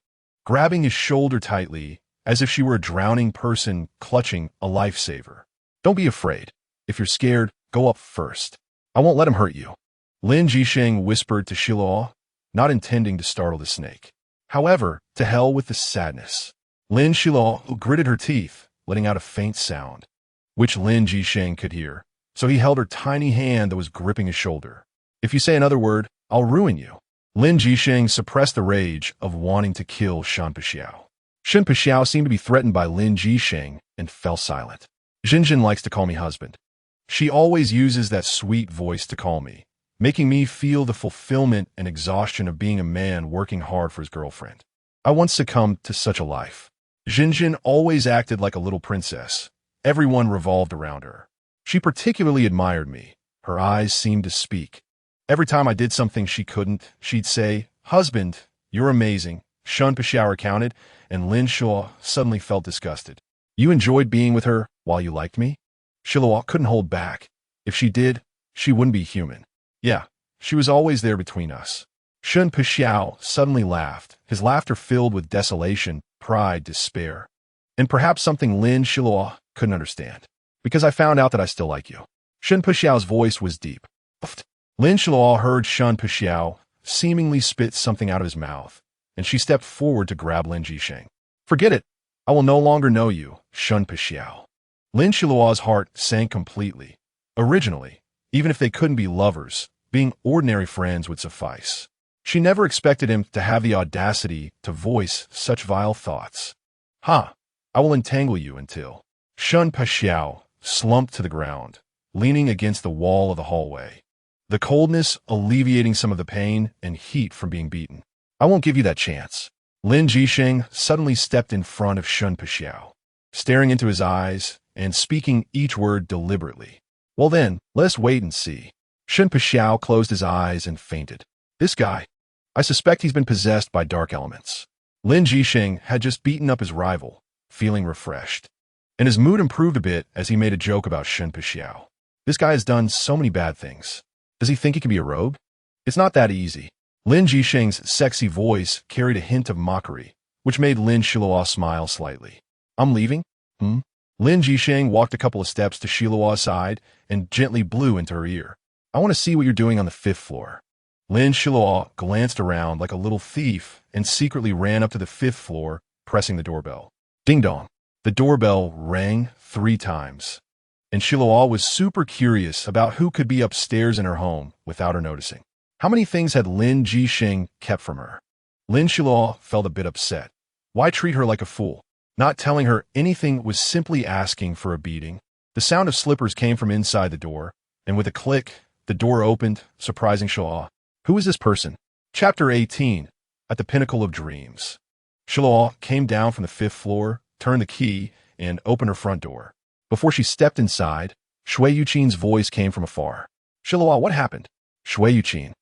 [SPEAKER 1] grabbing his shoulder tightly, as if she were a drowning person clutching a lifesaver. "Don't be afraid. If you're scared, go up first. I won't let him hurt you," Lin Jisheng whispered to Xiluo, not intending to startle the snake. However, to hell with the sadness. Lin Xiluo gritted her teeth, letting out a faint sound, which Lin Jisheng could hear, so he held her tiny hand that was gripping his shoulder. "If you say another word, I'll ruin you." Lin Jisheng suppressed the rage of wanting to kill Shen Pexiao. Shen Pexiao seemed to be threatened by Lin Jisheng and fell silent. "Jinjin likes to call me husband. She always uses that sweet voice to call me, making me feel the fulfillment and exhaustion of being a man working hard for his girlfriend. I once succumbed to such a life. Jinjin always acted like a little princess. Everyone revolved around her. She particularly admired me. Her eyes seemed to speak. Every time I did something she couldn't, she'd say, 'Husband, you're amazing.'" Shen Pexiao recounted, and Lin Xiluo suddenly felt disgusted. "You enjoyed being with her while you liked me?" Xiluo couldn't hold back. If she did, she wouldn't be human. "Yeah, she was always there between us." Shen Pexiao suddenly laughed, his laughter filled with desolation, pride, despair, and perhaps something Lin Xiluo couldn't understand. "Because I found out that I still like you." Shen Pexiao's voice was deep. Lin Xiluo heard Shen Pexiao seemingly spit something out of his mouth, and she stepped forward to grab Lin Jisheng. "Forget it. I will no longer know you, Shen Pexiao." Lin Xiluo's heart sank completely. Originally, even if they couldn't be lovers, being ordinary friends would suffice. She never expected him to have the audacity to voice such vile thoughts. "Ha! I will entangle you until—" Shen Pexiao slumped to the ground, leaning against the wall of the hallway, the coldness alleviating some of the pain and heat from being beaten. "I won't give you that chance." Lin Jisheng suddenly stepped in front of Shen Pexiao, staring into his eyes and speaking each word deliberately. "Well then, let us wait and see." Shen Pexiao closed his eyes and fainted. "This guy, I suspect he's been possessed by dark elements." Lin Jisheng had just beaten up his rival, feeling refreshed, and his mood improved a bit as he made a joke about Shen Pexiao. "This guy has done so many bad things. Does he think he can be a rogue? It's not that easy." Lin Jisheng's sexy voice carried a hint of mockery, which made Lin Xiluo smile slightly. "I'm leaving? Lin Jisheng walked a couple of steps to Xiluo's side and gently blew into her ear. "I want to see what you're doing on the 5th floor." Lin Xiluo glanced around like a little thief and secretly ran up to the 5th floor, pressing the doorbell. Ding dong. The doorbell rang 3 times, and Xiluo was super curious about who could be upstairs in her home without her noticing. How many things had Lin Jisheng kept from her? Lin Xiluo felt a bit upset. Why treat her like a fool? Not telling her anything was simply asking for a beating. The sound of slippers came from inside the door, and with a click, the door opened, surprising Xiluo. Who is this person? Chapter 18. At the Pinnacle of Dreams. Xiluo came down from the 5th floor, turned the key, and opened her front door. Before she stepped inside, Shui Yuqin's voice came from afar. "Xiluo, what happened?" Shui Yuqin,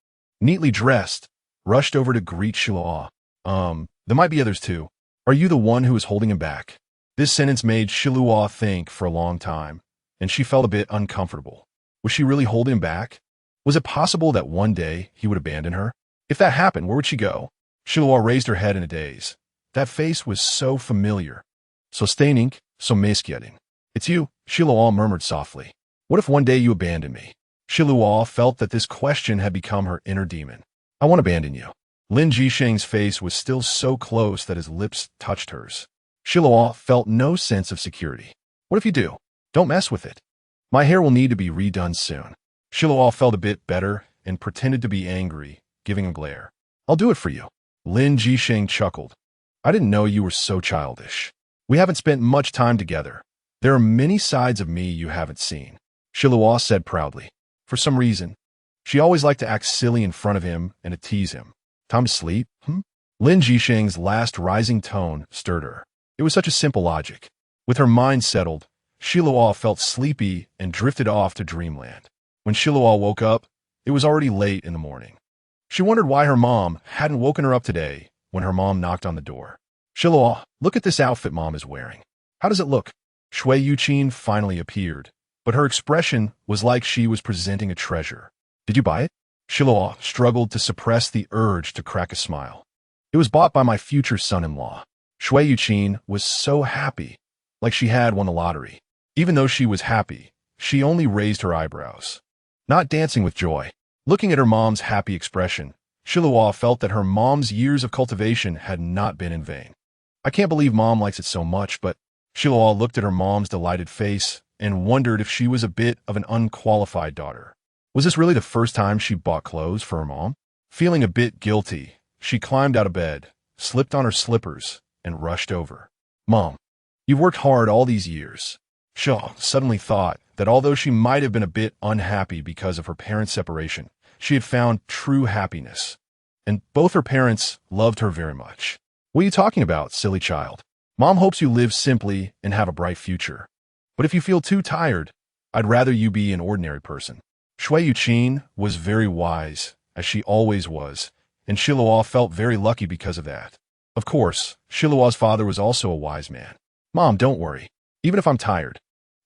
[SPEAKER 1] neatly dressed, rushed over to greet Xiluo. There might be others too. Are you the one who is holding him back?" This sentence made Xiluo think for a long time, and she felt a bit uncomfortable. Was she really holding him back? Was it possible that one day he would abandon her? If that happened, where would she go? Xiluo raised her head in a daze. That face was so familiar. "So staining, so mesquiating. It's you," Xiluo murmured softly. "What if one day you abandon me?" Xiluo felt that this question had become her inner demon. "I won't abandon you." Lin Jisheng's face was still so close that his lips touched hers. Xiluo felt no sense of security. "What if you do? Don't mess with it. My hair will need to be redone soon." Xiluo felt a bit better and pretended to be angry, giving a glare. "I'll do it for you." Lin Jisheng chuckled. "I didn't know you were so childish. We haven't spent much time together. There are many sides of me you haven't seen." Xiluo said proudly. For some reason, she always liked to act silly in front of him and to tease him. Time to sleep? Lin Jisheng's last rising tone stirred her. It was such a simple logic. With her mind settled, Xiluo felt sleepy and drifted off to dreamland. When Xiluo woke up, it was already late in the morning. She wondered why her mom hadn't woken her up today when her mom knocked on the door. Xiluo, look at this outfit mom is wearing. How does it look? Shui Yuqin finally appeared, but her expression was like she was presenting a treasure. Did you buy it? Xiluo struggled to suppress the urge to crack a smile. It was bought by my future son-in-law. Shui Yuqin was so happy, like she had won the lottery. Even though she was happy, she only raised her eyebrows, not dancing with joy. Looking at her mom's happy expression, Xiluo felt that her mom's years of cultivation had not been in vain. I can't believe mom likes it so much, but Xiluo looked at her mom's delighted face and wondered if she was a bit of an unqualified daughter. Was this really the first time she bought clothes for her mom? Feeling a bit guilty, she climbed out of bed, slipped on her slippers, and rushed over. Mom, you've worked hard all these years. Xiluo suddenly thought that although she might have been a bit unhappy because of her parents' separation, she had found true happiness, and both her parents loved her very much. What are you talking about, silly child? Mom hopes you live simply and have a bright future. But if you feel too tired, I'd rather you be an ordinary person. Shui Yuqin was very wise, as she always was, and Xiluo felt very lucky because of that. Of course, Xiluo's father was also a wise man. Mom, don't worry. Even if I'm tired,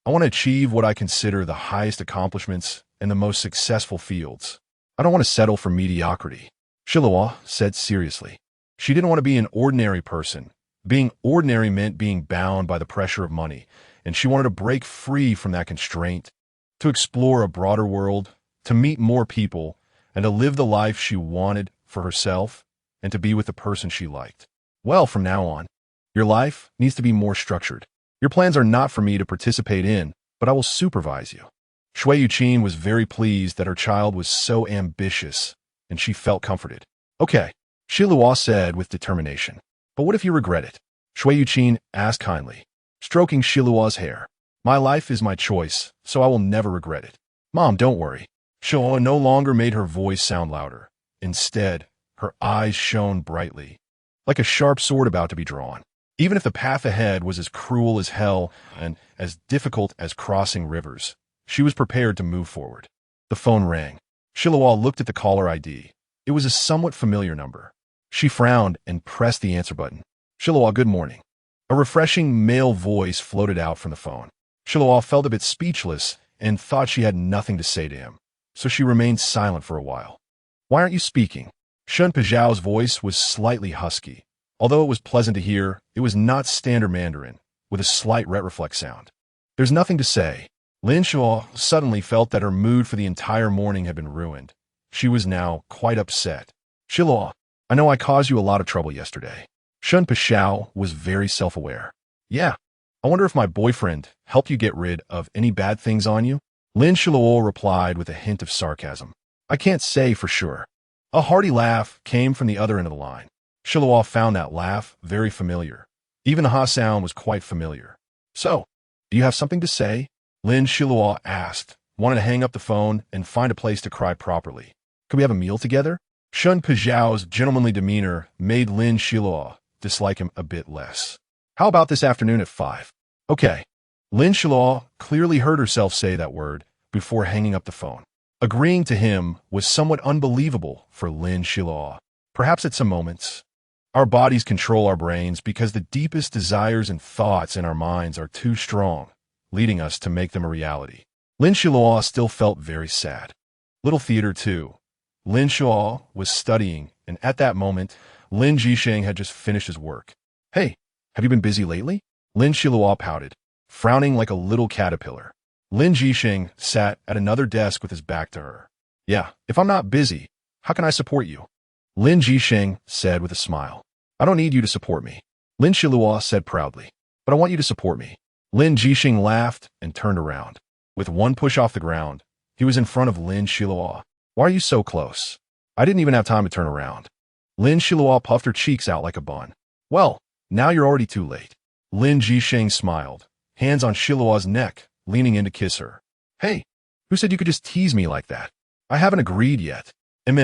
[SPEAKER 1] I want to achieve what I consider the highest accomplishments and the most successful fields. I don't want to settle for mediocrity. Xiluo said seriously. She didn't want to be an ordinary person. Being ordinary meant being bound by the pressure of money, and she wanted to break free from that constraint, to explore a broader world, to meet more people, and to live the life she wanted for herself, and to be with the person she liked. Well, from now on, your life needs to be more structured. Your plans are not for me to participate in, but I will supervise you. Shui Yuqin was very pleased that her child was so ambitious, and she felt comforted. Okay, Xiluo said with determination. But what if you regret it? Shui Yuqin asked kindly, stroking Xiluo's hair. My life is my choice, so I will never regret it. Mom, don't worry. Xiluo no longer made her voice sound louder. Instead, her eyes shone brightly, like a sharp sword about to be drawn. Even if the path ahead was as cruel as hell and as difficult as crossing rivers, she was prepared to move forward. The phone rang. Xiluo looked at the caller ID. It was a somewhat familiar number. She frowned and pressed the answer button. Xiluo, good morning. A refreshing male voice floated out from the phone. Xiluo felt a bit speechless and thought she had nothing to say to him, so she remained silent for a while. Why aren't you speaking? Shun Pizhao's voice was slightly husky. Although it was pleasant to hear, it was not standard Mandarin, with a slight retroflex sound. There's nothing to say. Lin Xiluo suddenly felt that her mood for the entire morning had been ruined. She was now quite upset. Xiluo, I know I caused you a lot of trouble yesterday. Shun Pizhao was very self-aware. Yeah, I wonder if my boyfriend helped you get rid of any bad things on you? Lin Xiluo replied with a hint of sarcasm. I can't say for sure. A hearty laugh came from the other end of the line. Xiluo found that laugh very familiar. Even the ha sound was quite familiar. So, do you have something to say? Lin Xiluo asked, wanted to hang up the phone and find a place to cry properly. Could we have a meal together? Shun Pizhao's gentlemanly demeanor made Lin Xiluo dislike him a bit less. How about this afternoon at 5? Okay. Lin Xiluo clearly heard herself say that word before hanging up the phone. Agreeing to him was somewhat unbelievable for Lin Xiluo. Perhaps at some moments, our bodies control our brains because the deepest desires and thoughts in our minds are too strong, leading us to make them a reality. Lin Xiluo still felt very sad. Little theater too. Lin Xiluo was studying, and at that moment, Lin Jisheng had just finished his work. Hey, have you been busy lately? Lin Xiluo pouted, frowning like a little caterpillar. Lin Jisheng sat at another desk with his back to her. Yeah, if I'm not busy, how can I support you? Lin Jisheng said with a smile. I don't need you to support me. Lin Xiluo said proudly. But I want you to support me. Lin Jisheng laughed and turned around. With one push off the ground, he was in front of Lin Xiluo. Why are you so close? I didn't even have time to turn around. Lin Xiluo puffed her cheeks out like a bun. Well, now you're already too late. Lin Jisheng smiled, hands on Xiluo's neck, leaning in to kiss her. Hey, Who said you could just tease me like that? I haven't agreed yet. Lin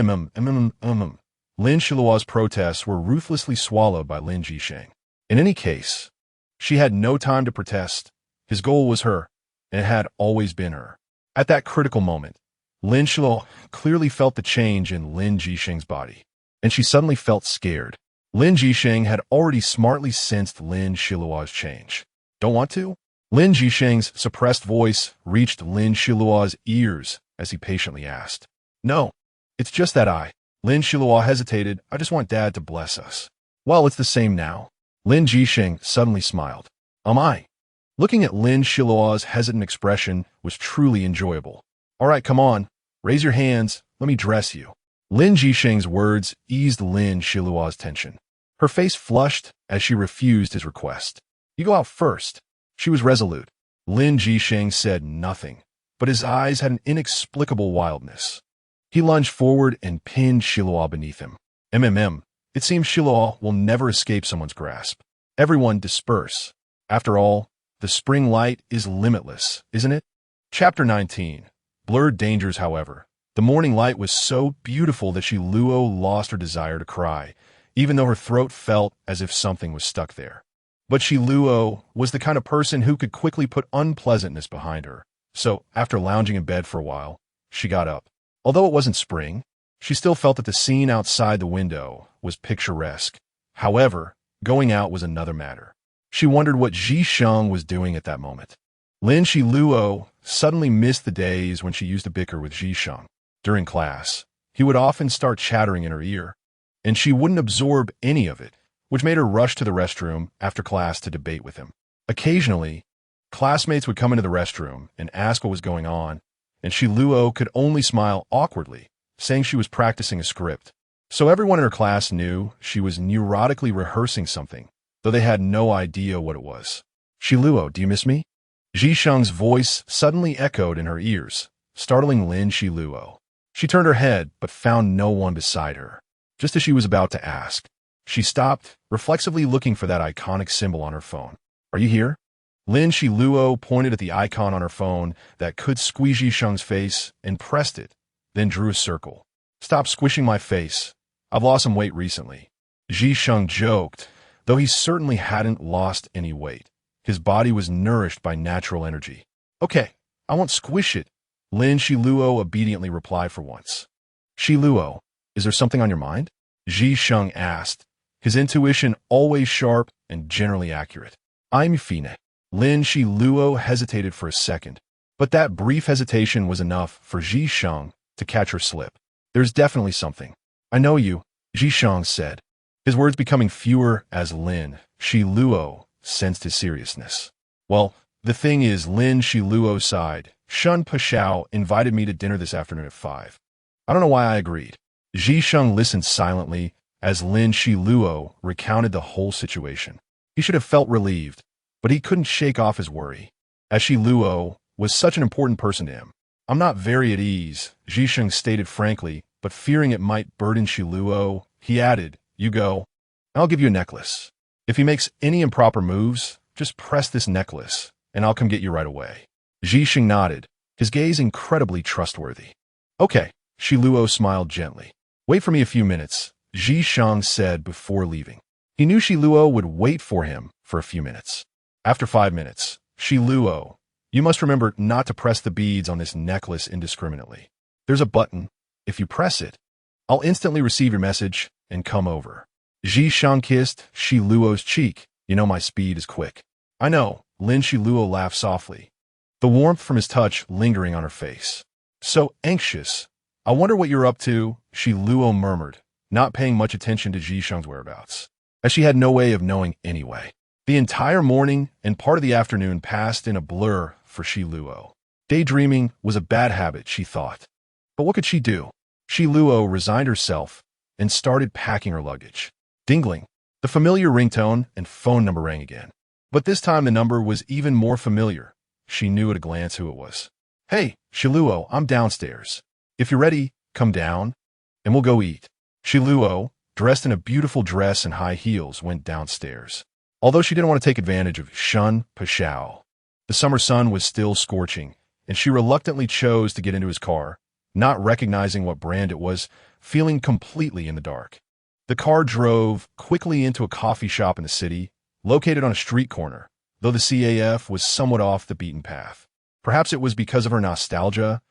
[SPEAKER 1] Xiluo's protests were ruthlessly swallowed by Lin Jisheng. In any case, she had no time to protest. His goal was her, and it had always been her. At that critical moment, Lin Xiluo clearly felt the change in Lin Jisheng's body, and she suddenly felt scared. Lin Jisheng had already smartly sensed Lin Xiluo's change. Don't want to? Lin Jisheng's suppressed voice reached Lin Xiluo's ears as he patiently asked. No, it's just that Lin Xiluo hesitated. I just want Dad to bless us. Well, it's the same now. Lin Jisheng suddenly smiled. I? Looking at Lin Xiluo's hesitant expression was truly enjoyable. All right, come on. Raise your hands. Let me dress you. Lin Jisheng's words eased Lin Xiluo's tension. Her face flushed as she refused his request. You go out first. She was resolute. Lin Jisheng said nothing, but his eyes had an inexplicable wildness. He lunged forward and pinned Xiluo beneath him. It seems Xiluo will never escape someone's grasp. Everyone disperse. After all, the spring light is limitless, isn't it? Chapter 19. Blurred dangers, however. The morning light was so beautiful that Xiluo lost her desire to cry, even though her throat felt as if something was stuck there. But Xiluo was the kind of person who could quickly put unpleasantness behind her. So, after lounging in bed for a while, she got up. Although it wasn't spring, she still felt that the scene outside the window was picturesque. However, going out was another matter. She wondered what Jisheng was doing at that moment. Lin Xiluo suddenly missed the days when she used to bicker with Jisheng. During class, he would often start chattering in her ear, and she wouldn't absorb any of it, which made her rush to the restroom after class to debate with him. Occasionally, classmates would come into the restroom and ask what was going on, and Xiluo could only smile awkwardly, saying she was practicing a script. So everyone in her class knew she was neurotically rehearsing something, though they had no idea what it was. Xiluo, do you miss me? Jisheng's voice suddenly echoed in her ears, startling Lin Xiluo. She turned her head, but found no one beside her. Just as she was about to ask, she stopped, reflexively looking for that iconic symbol on her phone. Are you here? Lin Xiluo pointed at the icon on her phone that could squeeze Jisheng's face and pressed it, then drew a circle. Stop squishing my face. I've lost some weight recently. Jisheng joked, though he certainly hadn't lost any weight. His body was nourished by natural energy. Okay, I won't squish it, Lin Xiluo obediently replied for once. Xiluo, is there something on your mind? Jisheng asked, his intuition always sharp and generally accurate. I'm Fine. Lin Xiluo hesitated for a second, but that brief hesitation was enough for Jisheng to catch her slip. There's definitely something. I know you, Jisheng said, his words becoming fewer as Lin Xiluo sensed his seriousness. Well, the thing is, Lin Xiluo sighed. Shun Pashao invited me to dinner this afternoon at 5. I don't know why I agreed. Jisheng listened silently as Lin Xiluo recounted the whole situation. He should have felt relieved, but he couldn't shake off his worry, as Xiluo was such an important person to him. I'm not very at ease, Jisheng stated frankly, but fearing it might burden Xiluo, he added, you go, and I'll give you a necklace. If he makes any improper moves, just press this necklace, and I'll come get you right away. Jisheng nodded, his gaze incredibly trustworthy. Okay, Xiluo smiled gently. Wait for me a few minutes, Jisheng said before leaving. He knew Xiluo would wait for him for a few minutes. After 5 minutes, Xiluo, you must remember not to press the beads on this necklace indiscriminately. There's a button. If you press it, I'll instantly receive your message and come over. Jisheng kissed Xiluo's cheek. You know my speed is quick. I know, Lin Xiluo laughed softly, the warmth from his touch lingering on her face. So anxious. I wonder what you're up to, Xiluo murmured, not paying much attention to Jisheng's whereabouts, as she had no way of knowing anyway. The entire morning and part of the afternoon passed in a blur for Xiluo. Daydreaming was a bad habit, she thought. But what could she do? Xiluo resigned herself and started packing her luggage. Dingling. The familiar ringtone and phone number rang again. But this time the number was even more familiar. She knew at a glance who it was. Hey, Xiluo, I'm downstairs. If you're ready, come down, and we'll go eat. Xiluo, dressed in a beautiful dress and high heels, went downstairs. Although she didn't want to take advantage of Shun Pashao, the summer sun was still scorching, and she reluctantly chose to get into his car, not recognizing what brand it was, feeling completely in the dark. The car drove quickly into a coffee shop in the city, located on a street corner, though the CAF was somewhat off the beaten path. Perhaps it was because of her nostalgia,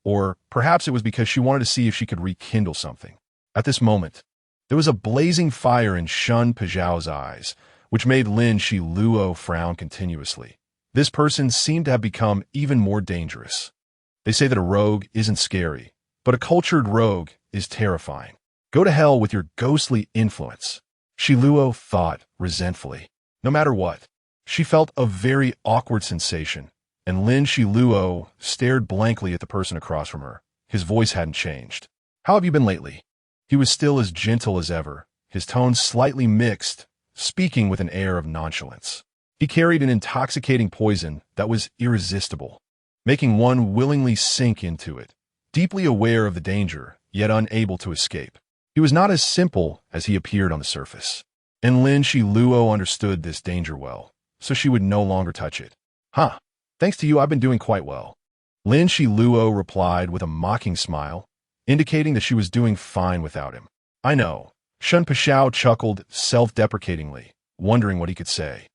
[SPEAKER 1] or perhaps it was because she wanted to see if she could rekindle something. At this moment, there was a blazing fire in Shun Pizhao's eyes, which made Lin Xiluo frown continuously. This person seemed to have become even more dangerous. They say that a rogue isn't scary, but a cultured rogue is terrifying. Go to hell with your ghostly influence, Xiluo thought resentfully. No matter what, she felt a very awkward sensation, and Lin Xiluo stared blankly at the person across from her. His voice hadn't changed. How have you been lately? He was still as gentle as ever, his tone slightly mixed, speaking with an air of nonchalance. He carried an intoxicating poison that was irresistible, making one willingly sink into it, deeply aware of the danger, yet unable to escape. He was not as simple as he appeared on the surface, and Lin Xiluo understood this danger well, so she would no longer touch it. Huh, thanks to you I've been doing quite well. Lin Xiluo replied with a mocking smile, indicating that she was doing fine without him. I know. Shun Pizhao chuckled self-deprecatingly, wondering what he could say.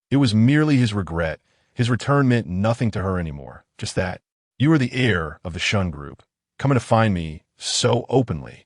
[SPEAKER 1] It was merely his regret. His return meant nothing to her anymore, just that. You are the heir of the Shun group, coming to find me so openly.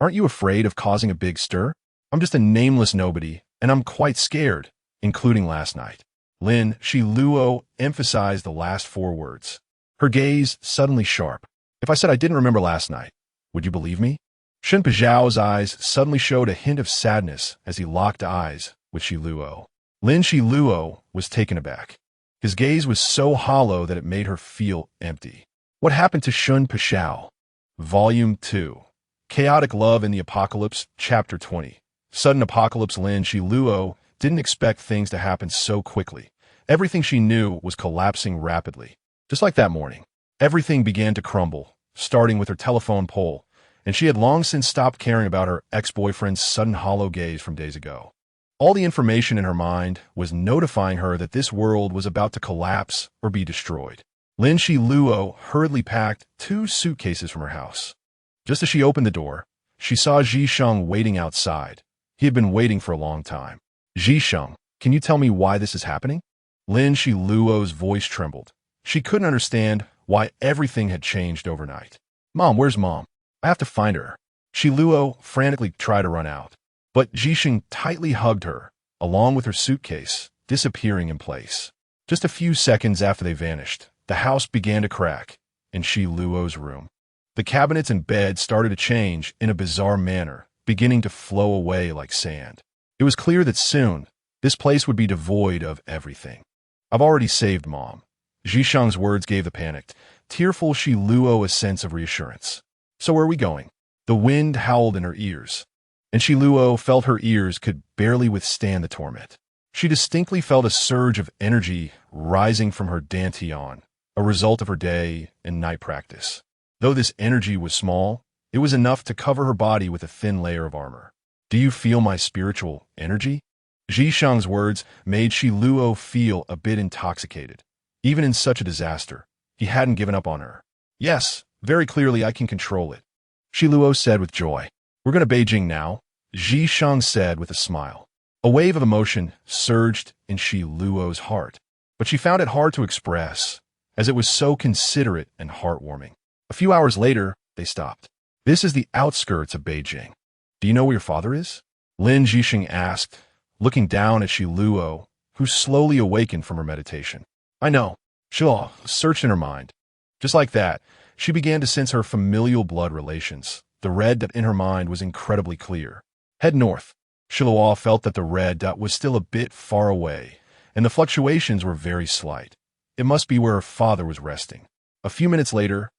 [SPEAKER 1] Aren't you afraid of causing a big stir? I'm just a nameless nobody, and I'm quite scared, including last night. Lin Xiluo emphasized the last 4 words, her gaze suddenly sharp. If I said I didn't remember last night, would you believe me? Shun Pizhao's eyes suddenly showed a hint of sadness as he locked eyes with Xiluo. Lin Xiluo was taken aback. His gaze was so hollow that it made her feel empty. What happened to Shun Pizhao? Volume 2. Chaotic Love in the Apocalypse, Chapter 20. Sudden apocalypse. Lin Xiluo didn't expect things to happen so quickly. Everything she knew was collapsing rapidly. Just like that morning, everything began to crumble, starting with her telephone pole, and she had long since stopped caring about her ex-boyfriend's sudden hollow gaze from days ago. All the information in her mind was notifying her that this world was about to collapse or be destroyed. Lin Xiluo hurriedly packed 2 suitcases from her house. Just as she opened the door, she saw Zhisheng waiting outside. He had been waiting for a long time. Zhisheng, can you tell me why this is happening? Lin Xiluo's voice trembled. She couldn't understand why everything had changed overnight. Mom, where's Mom? I have to find her. Xiluo frantically tried to run out, but Zhisheng tightly hugged her, along with her suitcase, disappearing in place. Just a few seconds after they vanished, the house began to crack in Xiluo's room. The cabinets and bed started to change in a bizarre manner, beginning to flow away like sand. It was clear that soon, this place would be devoid of everything. I've already saved Mom. Zhisheng's words gave the panicked, tearful Xiluo a sense of reassurance. So where are we going? The wind howled in her ears, and Xiluo felt her ears could barely withstand the torment. She distinctly felt a surge of energy rising from her dantian, a result of her day and night practice. Though this energy was small, it was enough to cover her body with a thin layer of armor. Do you feel my spiritual energy? Zhisheng's words made Xiluo feel a bit intoxicated. Even in such a disaster, he hadn't given up on her. Yes, very clearly I can control it, Xiluo said with joy. We're going to Beijing now, Zhisheng said with a smile. A wave of emotion surged in Xiluo's heart, but she found it hard to express, as it was so considerate and heartwarming. A few hours later, they stopped. This is the outskirts of Beijing. Do you know where your father is? Lin Zhisheng asked, looking down at Xiluo, who slowly awakened from her meditation. I know. Xiluo searched in her mind. Just like that, she began to sense her familial blood relations. The red dot in her mind was incredibly clear. Head north. Xiluo felt that the red dot was still a bit far away, and the fluctuations were very slight. It must be where her father was resting. A few minutes later,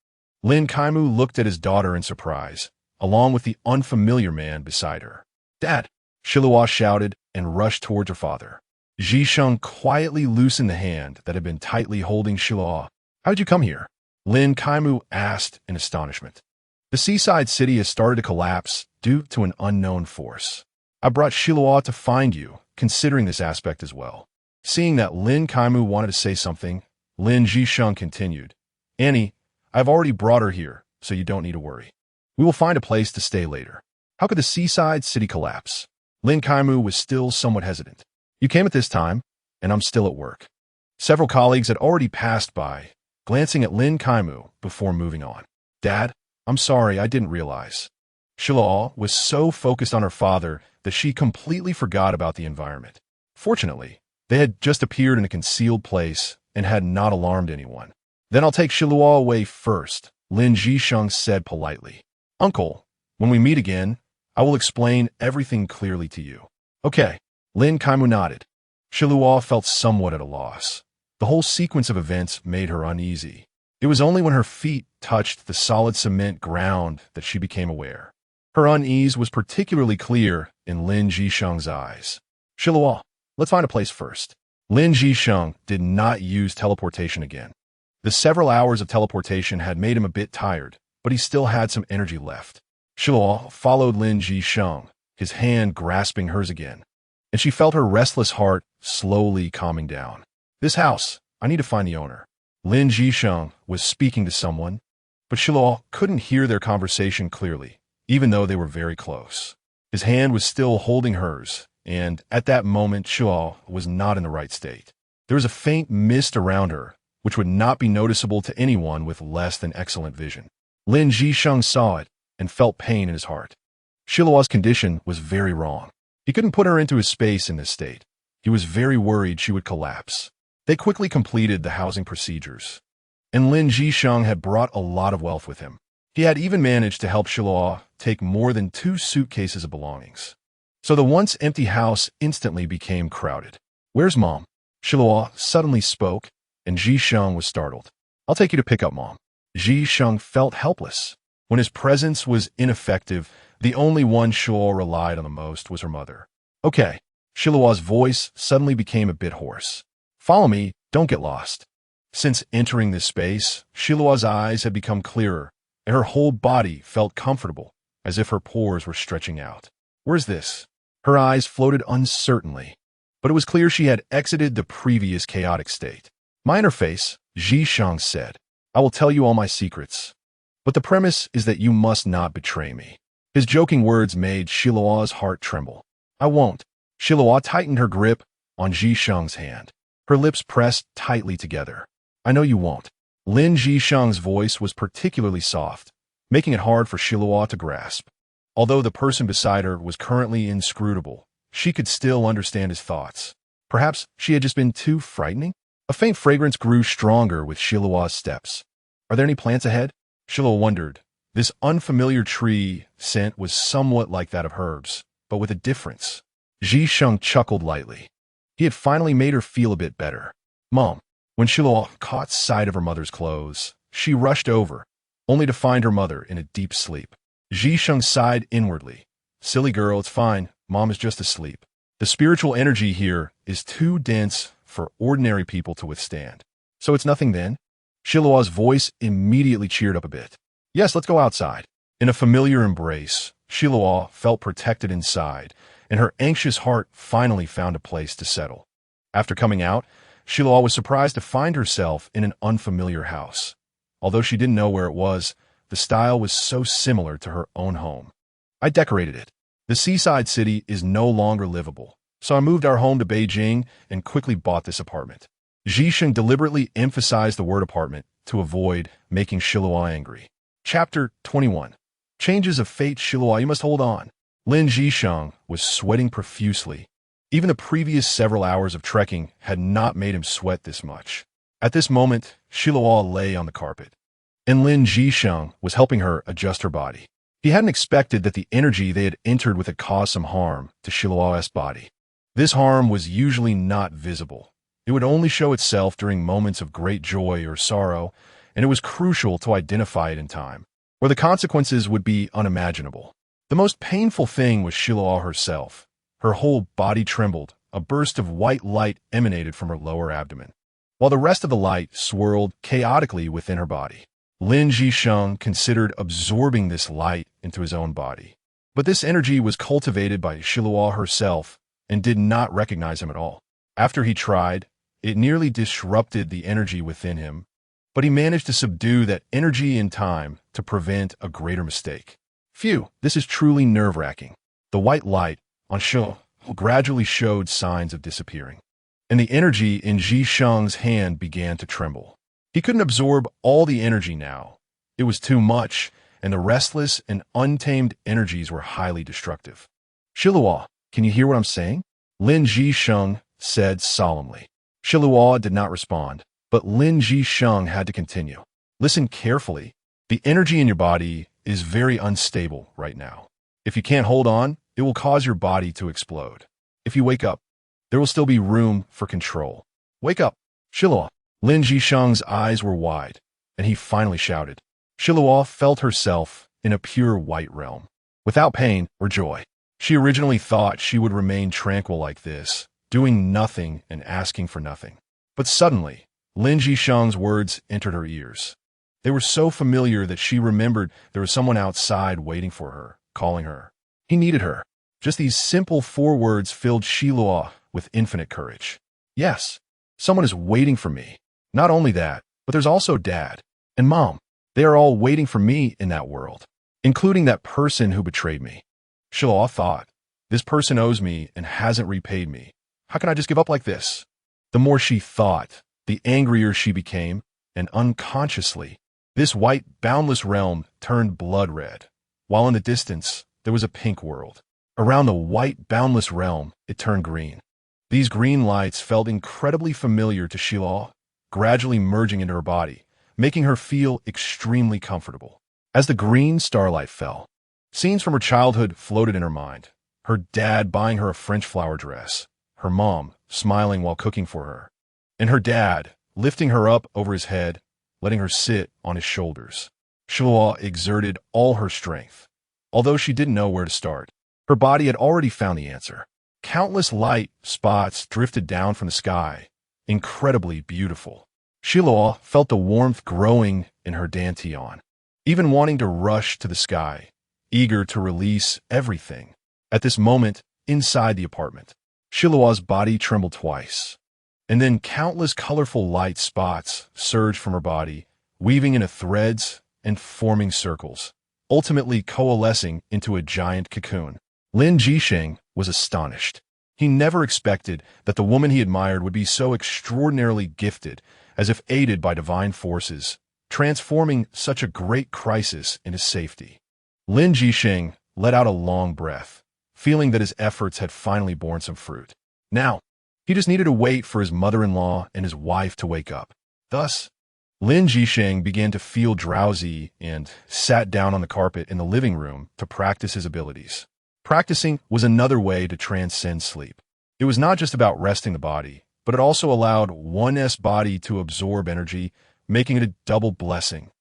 [SPEAKER 1] Lin Kaimu looked at his daughter in surprise, along with the unfamiliar man beside her. Dad! Xiluo shouted and rushed towards her father. Zhisheng quietly loosened the hand that had been tightly holding Xiluo. How did you come here? Lin Kaimu asked in astonishment. The seaside city has started to collapse due to an unknown force. I brought Xiluo to find you, considering this aspect as well. Seeing that Lin Kaimu wanted to say something, Lin Zhisheng continued. Annie, I've already brought her here, so you don't need to worry. We will find a place to stay later. How could the seaside city collapse? Lin Xiluo was still somewhat hesitant. You came at this time, and I'm still at work. Several colleagues had already passed by, glancing at Lin Xiluo before moving on. Dad, I'm sorry, I didn't realize. Xiluo was so focused on her father that she completely forgot about the environment. Fortunately, they had just appeared in a concealed place and had not alarmed anyone. Then I'll take Xiluo away first, Lin Zhisheng said politely. Uncle, when we meet again, I will explain everything clearly to you. Okay, Lin Xiluo nodded. Xiluo felt somewhat at a loss. The whole sequence of events made her uneasy. It was only when her feet touched the solid cement ground that she became aware. Her unease was particularly clear in Lin Zhisheng's eyes. Xiluo, let's find a place first. Lin Zhisheng did not use teleportation again. The several hours of teleportation had made him a bit tired, but he still had some energy left. Xiluo followed Lin Zhisheng, his hand grasping hers again, and she felt her restless heart slowly calming down. This house, I need to find the owner. Lin Zhisheng was speaking to someone, but Xiluo couldn't hear their conversation clearly, even though they were very close. His hand was still holding hers, and at that moment Xiluo was not in the right state. There was a faint mist around her, which would not be noticeable to anyone with less than excellent vision. Lin Zhisheng saw it and felt pain in his heart. Xiluo's condition was very wrong. He couldn't put her into his space in this state. He was very worried she would collapse. They quickly completed the housing procedures, and Lin Zhisheng had brought a lot of wealth with him. He had even managed to help Xiluo take more than 2 suitcases of belongings. So the once empty house instantly became crowded. Where's Mom? Xiluo suddenly spoke, and Zhisheng was startled. I'll take you to pick up Mom. Zhisheng felt helpless. When his presence was ineffective, the only one Xiluo relied on the most was her mother. Okay. Xiluo's voice suddenly became a bit hoarse. Follow me, don't get lost. Since entering this space, Xiluo's eyes had become clearer, and her whole body felt comfortable, as if her pores were stretching out. Where's this? Her eyes floated uncertainly, but it was clear she had exited the previous chaotic state. My interface, Zhisheng said. I will tell you all my secrets. But the premise is that you must not betray me. His joking words made Xiluo's heart tremble. I won't. Xiluo tightened her grip on Zhisheng's hand. Her lips pressed tightly together. I know you won't. Lin Zhisheng's voice was particularly soft, making it hard for Xiluo to grasp. Although the person beside her was currently inscrutable, she could still understand his thoughts. Perhaps she had just been too frightening? A faint fragrance grew stronger with Xiluo's steps. Are there any plants ahead? Xiluo wondered. This unfamiliar tree scent was somewhat like that of herbs, but with a difference. Zhisheng chuckled lightly. He had finally made her feel a bit better. Mom. When Xiluo caught sight of her mother's clothes, she rushed over, only to find her mother in a deep sleep. Zhisheng sighed inwardly. Silly girl, it's fine. Mom is just asleep. The spiritual energy here is too dense for ordinary people to withstand. So it's nothing then? Xiluo's voice immediately cheered up a bit. Yes, let's go outside. In a familiar embrace, Xiluo felt protected inside, and her anxious heart finally found a place to settle. After coming out, Xiluo was surprised to find herself in an unfamiliar house. Although she didn't know where it was, the style was so similar to her own home. I decorated it. The seaside city is no longer livable, so I moved our home to Beijing and quickly bought this apartment. Zhisheng deliberately emphasized the word apartment to avoid making Xiluo angry. Chapter 21. Changes of fate. Xiluo, you must hold on. Lin Zhisheng was sweating profusely. Even the previous several hours of trekking had not made him sweat this much. At this moment, Xiluo lay on the carpet, and Lin Zhisheng was helping her adjust her body. He hadn't expected that the energy they had entered with had caused some harm to Xiluo's body. This harm was usually not visible. It would only show itself during moments of great joy or sorrow, and it was crucial to identify it in time, or the consequences would be unimaginable. The most painful thing was Xiluo herself. Her whole body trembled. A burst of white light emanated from her lower abdomen, while the rest of the light swirled chaotically within her body. Lin Zhisheng considered absorbing this light into his own body. But this energy was cultivated by Xiluo herself and did not recognize him at all. After he tried, it nearly disrupted the energy within him, but he managed to subdue that energy in time to prevent a greater mistake. Phew, this is truly nerve-wracking. The white light on Xiluo gradually showed signs of disappearing, and the energy in Ji Sheng's hand began to tremble. He couldn't absorb all the energy now. It was too much, and the restless and untamed energies were highly destructive. Xiluo, can you hear what I'm saying? Lin Sheng said solemnly. Xiluo did not respond, but Lin Sheng had to continue. Listen carefully. The energy in your body is very unstable right now. If you can't hold on, it will cause your body to explode. If you wake up, there will still be room for control. Wake up, Xiluo. Lin Sheng's eyes were wide, and he finally shouted. Xiluo felt herself in a pure white realm, without pain or joy. She originally thought she would remain tranquil like this, doing nothing and asking for nothing. But suddenly, Lin Sheng's words entered her ears. They were so familiar that she remembered there was someone outside waiting for her, calling her. He needed her. Just these simple 4 words filled Xiluo with infinite courage. Yes, someone is waiting for me. Not only that, but there's also Dad and Mom. They are all waiting for me in that world, including that person who betrayed me. Xiluo thought, this person owes me and hasn't repaid me. How can I just give up like this? The more she thought, the angrier she became, and unconsciously, this white, boundless realm turned blood red, while in the distance, there was a pink world. Around the white, boundless realm, it turned green. These green lights felt incredibly familiar to Xiluo, gradually merging into her body, making her feel extremely comfortable. As the green starlight fell, scenes from her childhood floated in her mind. Her dad buying her a French flower dress, her mom smiling while cooking for her, and her dad lifting her up over his head, letting her sit on his shoulders. Xiluo exerted all her strength. Although she didn't know where to start, her body had already found the answer. Countless light spots drifted down from the sky, incredibly beautiful. Xiluo felt the warmth growing in her dantian, even wanting to rush to the sky, eager to release everything. At this moment, inside the apartment, Xiluo's body trembled twice, and then countless colorful light spots surged from her body, weaving into threads and forming circles, ultimately coalescing into a giant cocoon. Lin Sheng was astonished. He never expected that the woman he admired would be so extraordinarily gifted, as if aided by divine forces, transforming such a great crisis into safety. Lin Sheng let out a long breath, feeling that his efforts had finally borne some fruit. Now, he just needed to wait for his mother-in-law and his wife to wake up. Thus, Lin Sheng began to feel drowsy and sat down on the carpet in the living room to practice his abilities. Practicing was another way to transcend sleep. It was not just about resting the body, but it also allowed one's body to absorb energy, making it a double blessing.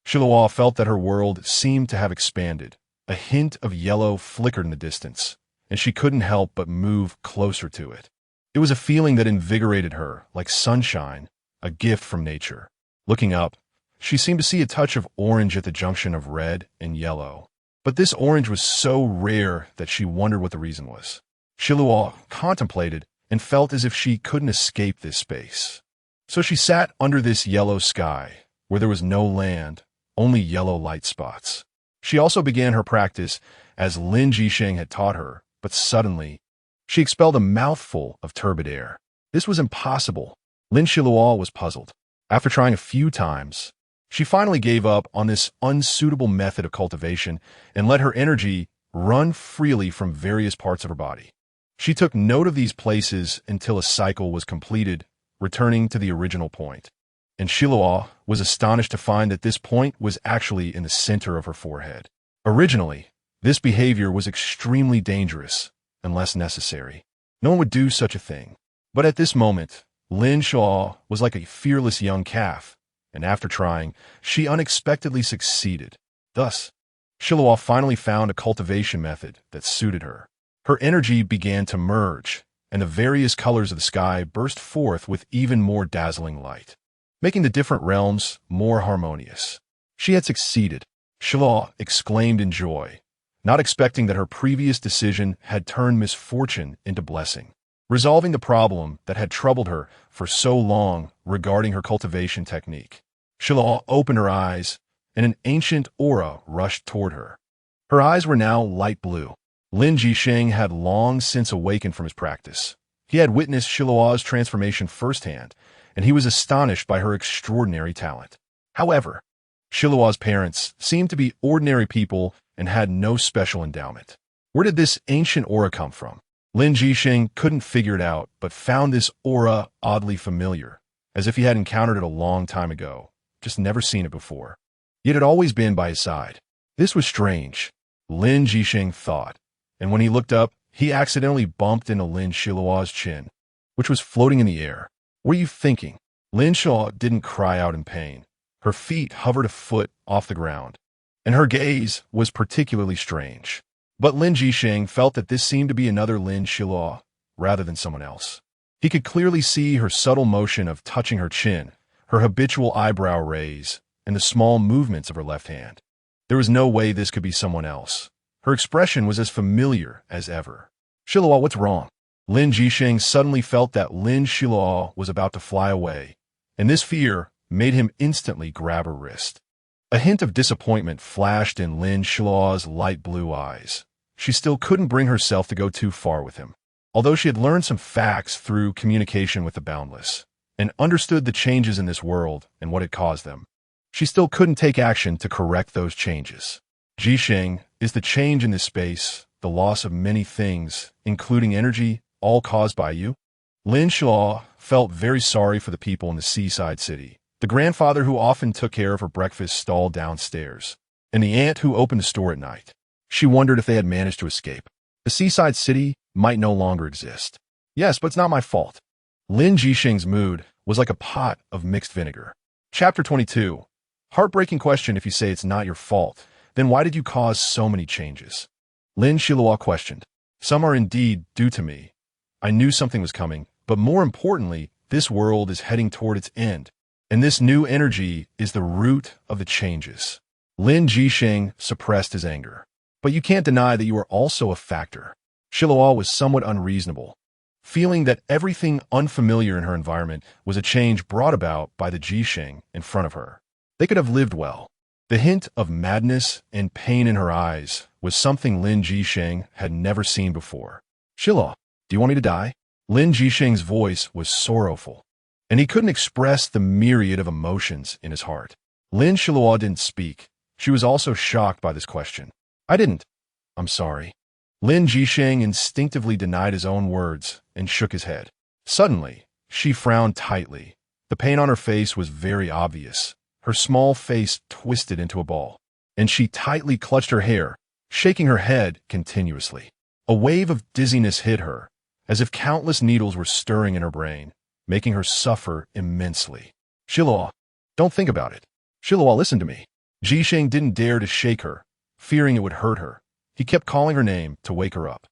[SPEAKER 1] Xiluo felt that her world seemed to have expanded. A hint of yellow flickered in the distance, and she couldn't help but move closer to it. It was a feeling that invigorated her, like sunshine, a gift from nature. Looking up, she seemed to see a touch of orange at the junction of red and yellow. But this orange was so rare that she wondered what the reason was. Xiluo contemplated and felt as if she couldn't escape this space. So she sat under this yellow sky, where there was no land, only yellow light spots. She also began her practice as Lin Sheng had taught her, but suddenly, she expelled a mouthful of turbid air. This was impossible. Lin Xiluo was puzzled. After trying a few times, she finally gave up on this unsuitable method of cultivation and let her energy run freely from various parts of her body. She took note of these places until a cycle was completed, returning to the original point. And Xiluo was astonished to find that this point was actually in the center of her forehead. Originally, this behavior was extremely dangerous unless necessary. No one would do such a thing. But at this moment, Lin Xiluo was like a fearless young calf, and after trying, she unexpectedly succeeded. Thus, Xiluo finally found a cultivation method that suited her. Her energy began to merge, and the various colors of the sky burst forth with even more dazzling light, making the different realms more harmonious. She had succeeded. Xiluo exclaimed in joy, not expecting that her previous decision had turned misfortune into blessing, resolving the problem that had troubled her for so long regarding her cultivation technique. Xiluo opened her eyes, and an ancient aura rushed toward her. Her eyes were now light blue. Lin Jisheng had long since awakened from his practice. He had witnessed Xiluo's transformation firsthand, and he was astonished by her extraordinary talent. However, Xiluo's parents seemed to be ordinary people and had no special endowment. Where did this ancient aura come from? Lin Jisheng couldn't figure it out, but found this aura oddly familiar, as if he had encountered it a long time ago, just never seen it before. Yet it had always been by his side. This was strange, Lin Jisheng thought, and when he looked up, he accidentally bumped into Lin Xiluo's chin, which was floating in the air. What are you thinking? Lin Xiluo didn't cry out in pain. Her feet hovered a foot off the ground, and her gaze was particularly strange. But Lin Jisheng felt that this seemed to be another Lin Xiluo, rather than someone else. He could clearly see her subtle motion of touching her chin, her habitual eyebrow raise, and the small movements of her left hand. There was no way this could be someone else. Her expression was as familiar as ever. Xiluo, what's wrong? Lin Jisheng suddenly felt that Lin Xiluo was about to fly away, and this fear made him instantly grab her wrist. A hint of disappointment flashed in Lin Xiluo's light blue eyes. She still couldn't bring herself to go too far with him. Although she had learned some facts through communication with the boundless, and understood the changes in this world and what had caused them, she still couldn't take action to correct those changes. Jisheng, is the change in this space, the loss of many things, including energy, all caused by you? Lin Xiluo felt very sorry for the people in the seaside city. The grandfather who often took care of her breakfast stall downstairs, and the aunt who opened the store at night. She wondered if they had managed to escape. The seaside city might no longer exist. Yes, but it's not my fault. Lin Jisheng's mood was like a pot of mixed vinegar. Chapter 22. Heartbreaking question. If you say it's not your fault, then why did you cause so many changes? Lin Xiluo questioned. Some are indeed due to me. I knew something was coming, but more importantly, this world is heading toward its end, and this new energy is the root of the changes. Lin Jisheng suppressed his anger. But you can't deny that you are also a factor. Xiluo was somewhat unreasonable, feeling that everything unfamiliar in her environment was a change brought about by the Jisheng in front of her. They could have lived well. The hint of madness and pain in her eyes was something Lin Jisheng had never seen before. Xiluo, do you want me to die? Lin Jisheng's voice was sorrowful, and he couldn't express the myriad of emotions in his heart. Lin Xiluo didn't speak. She was also shocked by this question. I didn't. I'm sorry. Lin Jisheng instinctively denied his own words and shook his head. Suddenly, she frowned tightly. The pain on her face was very obvious. Her small face twisted into a ball, and she tightly clutched her hair, shaking her head continuously. A wave of dizziness hit her, as if countless needles were stirring in her brain, making her suffer immensely. Xiluo, don't think about it. Xiluo, listen to me. Jisheng didn't dare to shake her, fearing it would hurt her. He kept calling her name to wake her up.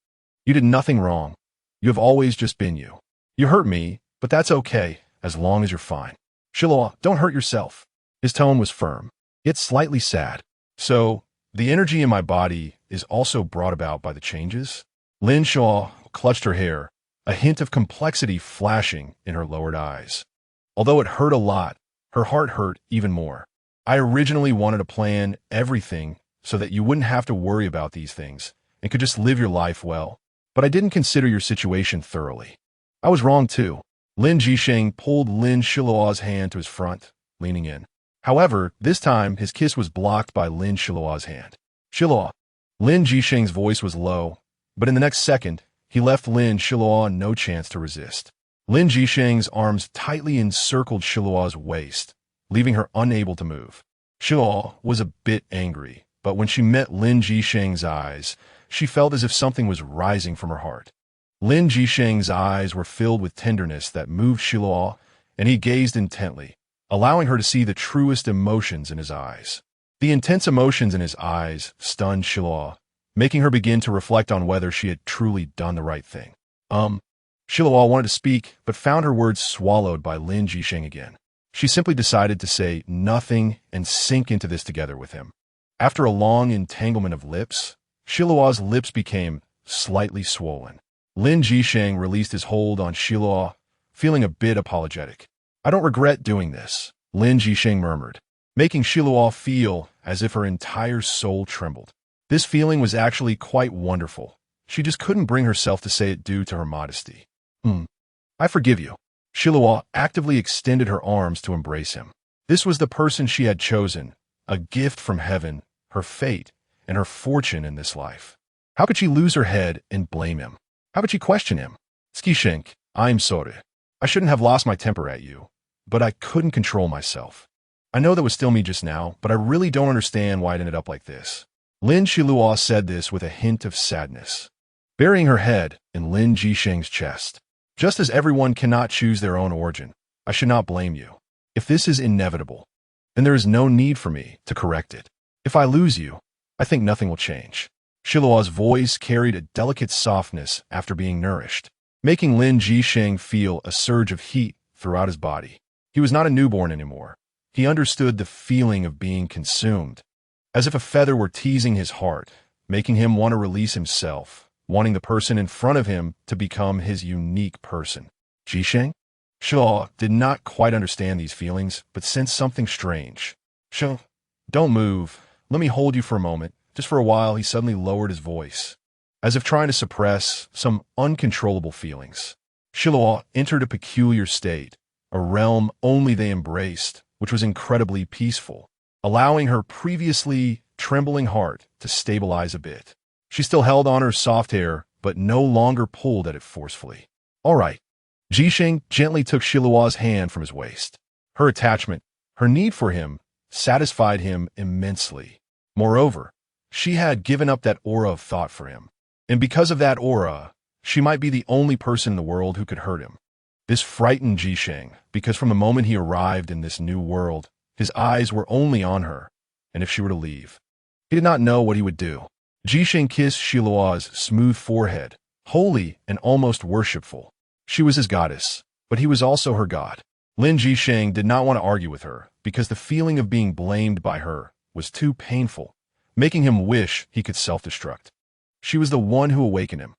[SPEAKER 1] You did nothing wrong. You have always just been you. You hurt me, but that's okay, as long as you're fine. Xiluo, don't hurt yourself. His tone was firm, yet slightly sad. So, the energy in my body is also brought about by the changes? Lin Xiluo clutched her hair, a hint of complexity flashing in her lowered eyes. Although it hurt a lot, her heart hurt even more. I originally wanted to plan everything so that you wouldn't have to worry about these things and could just live your life well. But I didn't consider your situation thoroughly. I was wrong too. Lin Jisheng pulled Lin Xiluo's hand to his front, leaning in. However, this time his kiss was blocked by Lin Xiluo's hand. Xiluo. Lin Jisheng's voice was low, but in the next second, he left Lin Xiluo no chance to resist. Lin Jisheng's arms tightly encircled Xiluo's waist, leaving her unable to move. Xiluo was a bit angry, but when she met Lin Jisheng's eyes, she felt as if something was rising from her heart. Lin Jisheng's eyes were filled with tenderness that moved Xiluo, and he gazed intently, allowing her to see the truest emotions in his eyes. The intense emotions in his eyes stunned Xiluo, making her begin to reflect on whether she had truly done the right thing. Xiluo wanted to speak, but found her words swallowed by Lin Jisheng again. She simply decided to say nothing and sink into this together with him. After a long entanglement of lips, Xiluo's lips became slightly swollen. Lin Jisheng released his hold on Xiluo, feeling a bit apologetic. I don't regret doing this. Lin Jisheng murmured, making Xiluo feel as if her entire soul trembled. This feeling was actually quite wonderful. She just couldn't bring herself to say it due to her modesty. I forgive you. Xiluo actively extended her arms to embrace him. This was the person she had chosen, a gift from heaven, her fate, and her fortune in this life. How could she lose her head and blame him? How could she question him? Skishink, I'm sorry. I shouldn't have lost my temper at you, but I couldn't control myself. I know that was still me just now, but I really don't understand why it ended up like this. Lin Xiluo said this with a hint of sadness, burying her head in Lin Jisheng's chest. Just as everyone cannot choose their own origin, I should not blame you. If this is inevitable, then there is no need for me to correct it. If I lose you, I think nothing will change. Xiluo's voice carried a delicate softness after being nourished, making Lin Jisheng feel a surge of heat throughout his body. He was not a newborn anymore. He understood the feeling of being consumed, as if a feather were teasing his heart, making him want to release himself, wanting the person in front of him to become his unique person. Jisheng? Xiluo did not quite understand these feelings, but sensed something strange. Don't move. Let me hold you for a moment. Just for a while, he suddenly lowered his voice, as if trying to suppress some uncontrollable feelings. Xiluo entered a peculiar state, a realm only they embraced, which was incredibly peaceful, allowing her previously trembling heart to stabilize a bit. She still held on her soft hair, but no longer pulled at it forcefully. All right. Jisheng gently took Xiluo's hand from his waist. Her attachment, her need for him, satisfied him immensely. Moreover, she had given up that aura of thought for him. And because of that aura, she might be the only person in the world who could hurt him. This frightened Jisheng, because from the moment he arrived in this new world, his eyes were only on her, and if she were to leave, he did not know what he would do. Jisheng kissed Xiluo's smooth forehead, holy and almost worshipful. She was his goddess, but he was also her god. Lin Jisheng did not want to argue with her, because the feeling of being blamed by her was too painful, making him wish he could self-destruct. She was the one who awakened him.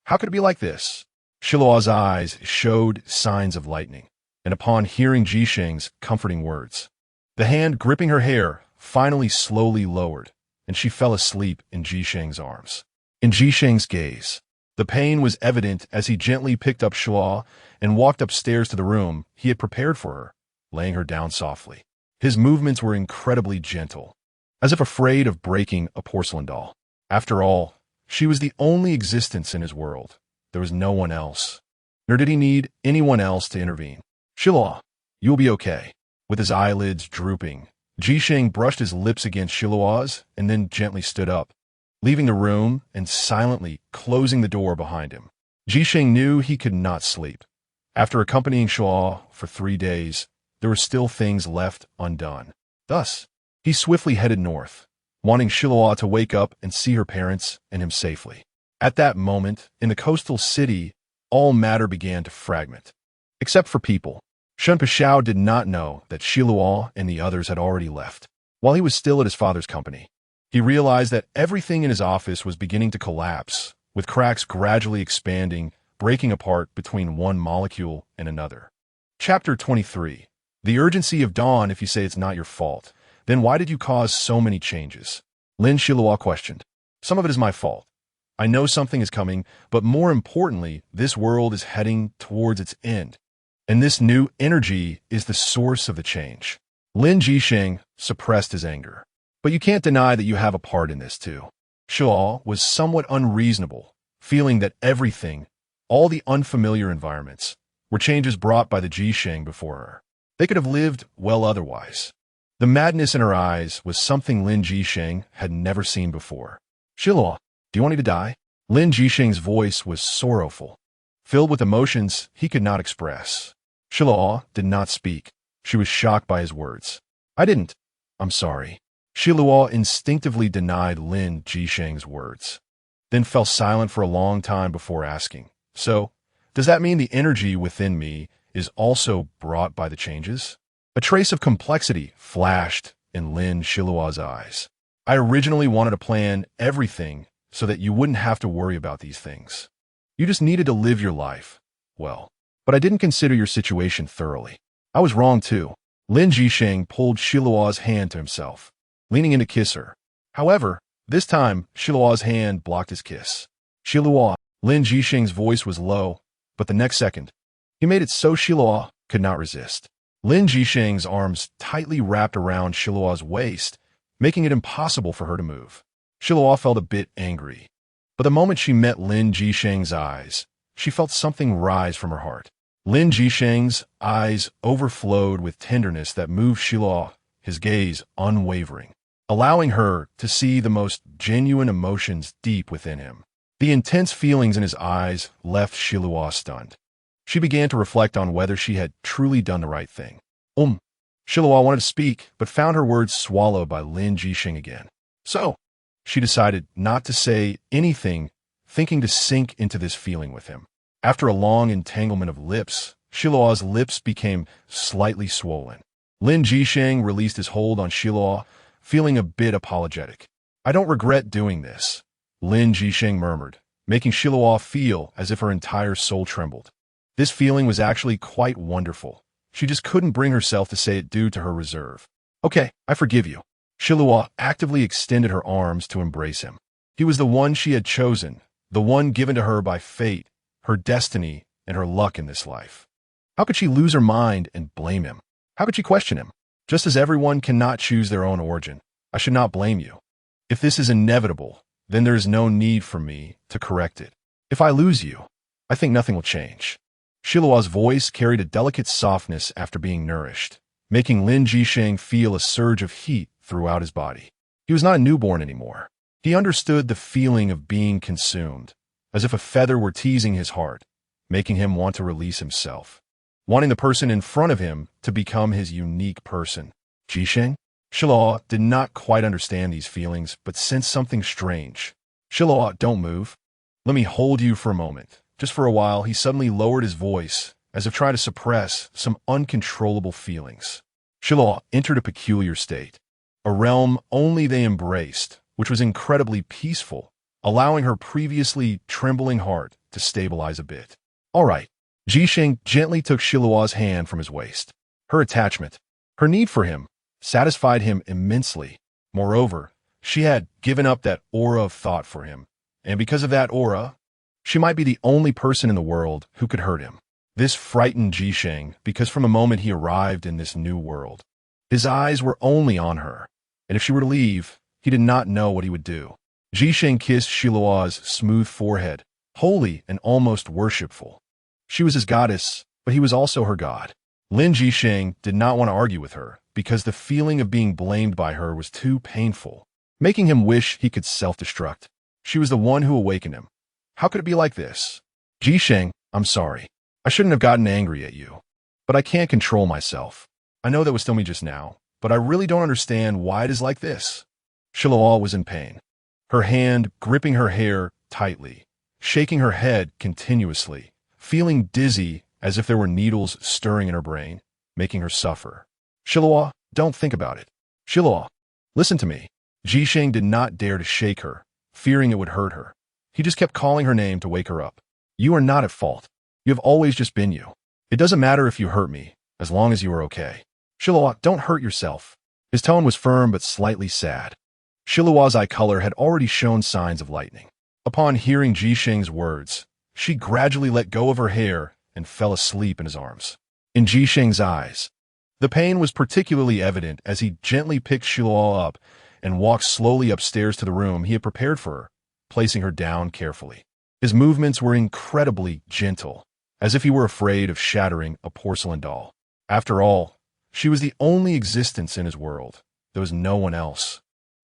[SPEAKER 1] How could it be like this? Xiluo's eyes showed signs of lightning, and upon hearing Jisheng's comforting words, the hand gripping her hair finally slowly lowered, and she fell asleep in Jisheng's arms. In Jisheng's gaze, the pain was evident as he gently picked up Xiluo and walked upstairs to the room he had prepared for her, laying her down softly. His movements were incredibly gentle, as if afraid of breaking a porcelain doll. After all, she was the only existence in his world. There was no one else, nor did he need anyone else to intervene. Xiluo, you will be okay. With his eyelids drooping, Jisheng brushed his lips against Xiluo's and then gently stood up, leaving the room and silently closing the door behind him. Jisheng knew he could not sleep. After accompanying Xiluo for 3 days, there were still things left undone. Thus, he swiftly headed north, wanting Xiluo to wake up and see her parents and him safely. At that moment, in the coastal city, all matter began to fragment. Except for people. Shun Pashao did not know that Xiluo and the others had already left. While he was still at his father's company, he realized that everything in his office was beginning to collapse, with cracks gradually expanding, breaking apart between one molecule and another. Chapter 23. The urgency of dawn. If you say it's not your fault, then why did you cause so many changes? Lin Xiluo questioned. Some of it is my fault. I know something is coming, but more importantly, this world is heading towards its end. And this new energy is the source of the change. Lin Jisheng suppressed his anger. But you can't deny that you have a part in this too. Xiluo was somewhat unreasonable, feeling that everything, all the unfamiliar environments, were changes brought by the Jisheng before her. They could have lived well otherwise. The madness in her eyes was something Lin Jisheng had never seen before. Xiluo, do you want me to die? Lin Jisheng's voice was sorrowful, filled with emotions he could not express. Xiluo did not speak. She was shocked by his words. I didn't. I'm sorry. Xiluo instinctively denied Lin Jisheng's words, then fell silent for a long time before asking, so, does that mean the energy within me is also brought by the changes? A trace of complexity flashed in Lin Xiluo's eyes. I originally wanted to plan everything so that you wouldn't have to worry about these things. You just needed to live your life well. But I didn't consider your situation thoroughly. I was wrong too. Lin Jisheng pulled Xiluo's hand to himself, leaning in to kiss her. However, this time, Xiluo's hand blocked his kiss. Xiluo, Lin Jisheng's voice was low, but the next second, he made it so Xiluo could not resist. Lin Jisheng's arms tightly wrapped around Xiluo's waist, making it impossible for her to move. Xiluo felt a bit angry, but the moment she met Lin Jisheng's eyes, she felt something rise from her heart. Lin Jisheng's eyes overflowed with tenderness that moved Xiluo, his gaze unwavering, allowing her to see the most genuine emotions deep within him. The intense feelings in his eyes left Xiluo stunned. She began to reflect on whether she had truly done the right thing. Xiluo wanted to speak, but found her words swallowed by Lin Jisheng again. So, she decided not to say anything, thinking to sink into this feeling with him. After a long entanglement of lips, Xiluo's lips became slightly swollen. Lin Jisheng released his hold on Xiluo, feeling a bit apologetic. I don't regret doing this, Lin Jisheng murmured, making Xiluo feel as if her entire soul trembled. This feeling was actually quite wonderful. She just couldn't bring herself to say it due to her reserve. Okay, I forgive you. Xiluo actively extended her arms to embrace him. He was the one she had chosen, the one given to her by fate, her destiny, and her luck in this life. How could she lose her mind and blame him? How could she question him? Just as everyone cannot choose their own origin, I should not blame you. If this is inevitable, then there is no need for me to correct it. If I lose you, I think nothing will change. Xiluo's voice carried a delicate softness after being nourished, making Lin Jisheng feel a surge of heat throughout his body. He was not a newborn anymore. He understood the feeling of being consumed, as if a feather were teasing his heart, making him want to release himself, wanting the person in front of him to become his unique person. Jisheng? Xiluo did not quite understand these feelings, but sensed something strange. Xiluo, don't move. Let me hold you for a moment. Just for a while, he suddenly lowered his voice, as if trying to suppress some uncontrollable feelings. Xiluo entered a peculiar state, a realm only they embraced, which was incredibly peaceful, allowing her previously trembling heart to stabilize a bit. All right. Jisheng gently took Xiluo's hand from his waist. Her attachment, her need for him, satisfied him immensely. Moreover, she had given up that aura of thought for him, and because of that aura, she might be the only person in the world who could hurt him. This frightened Jisheng because from the moment he arrived in this new world, his eyes were only on her, and if she were to leave, he did not know what he would do. Jisheng kissed Xiluo's smooth forehead, holy and almost worshipful. She was his goddess, but he was also her god. Lin Jisheng did not want to argue with her because the feeling of being blamed by her was too painful, making him wish he could self-destruct. She was the one who awakened him. How could it be like this? Jisheng, I'm sorry. I shouldn't have gotten angry at you. But I can't control myself. I know that was still me just now, but I really don't understand why it is like this. Xiluo was in pain, her hand gripping her hair tightly, shaking her head continuously, feeling dizzy as if there were needles stirring in her brain, making her suffer. Xiluo, don't think about it. Xiluo, listen to me. Jisheng did not dare to shake her, fearing it would hurt her. He just kept calling her name to wake her up. You are not at fault. You have always just been you. It doesn't matter if you hurt me, as long as you are okay. Xiluo, don't hurt yourself. His tone was firm but slightly sad. Xiluo's eye color had already shown signs of lightening. Upon hearing Jisheng's words, she gradually let go of her hair and fell asleep in his arms. In Jisheng's eyes, the pain was particularly evident as he gently picked Xiluo up and walked slowly upstairs to the room he had prepared for her, placing her down carefully. His movements were incredibly gentle, as if he were afraid of shattering a porcelain doll. After all, she was the only existence in his world. There was no one else,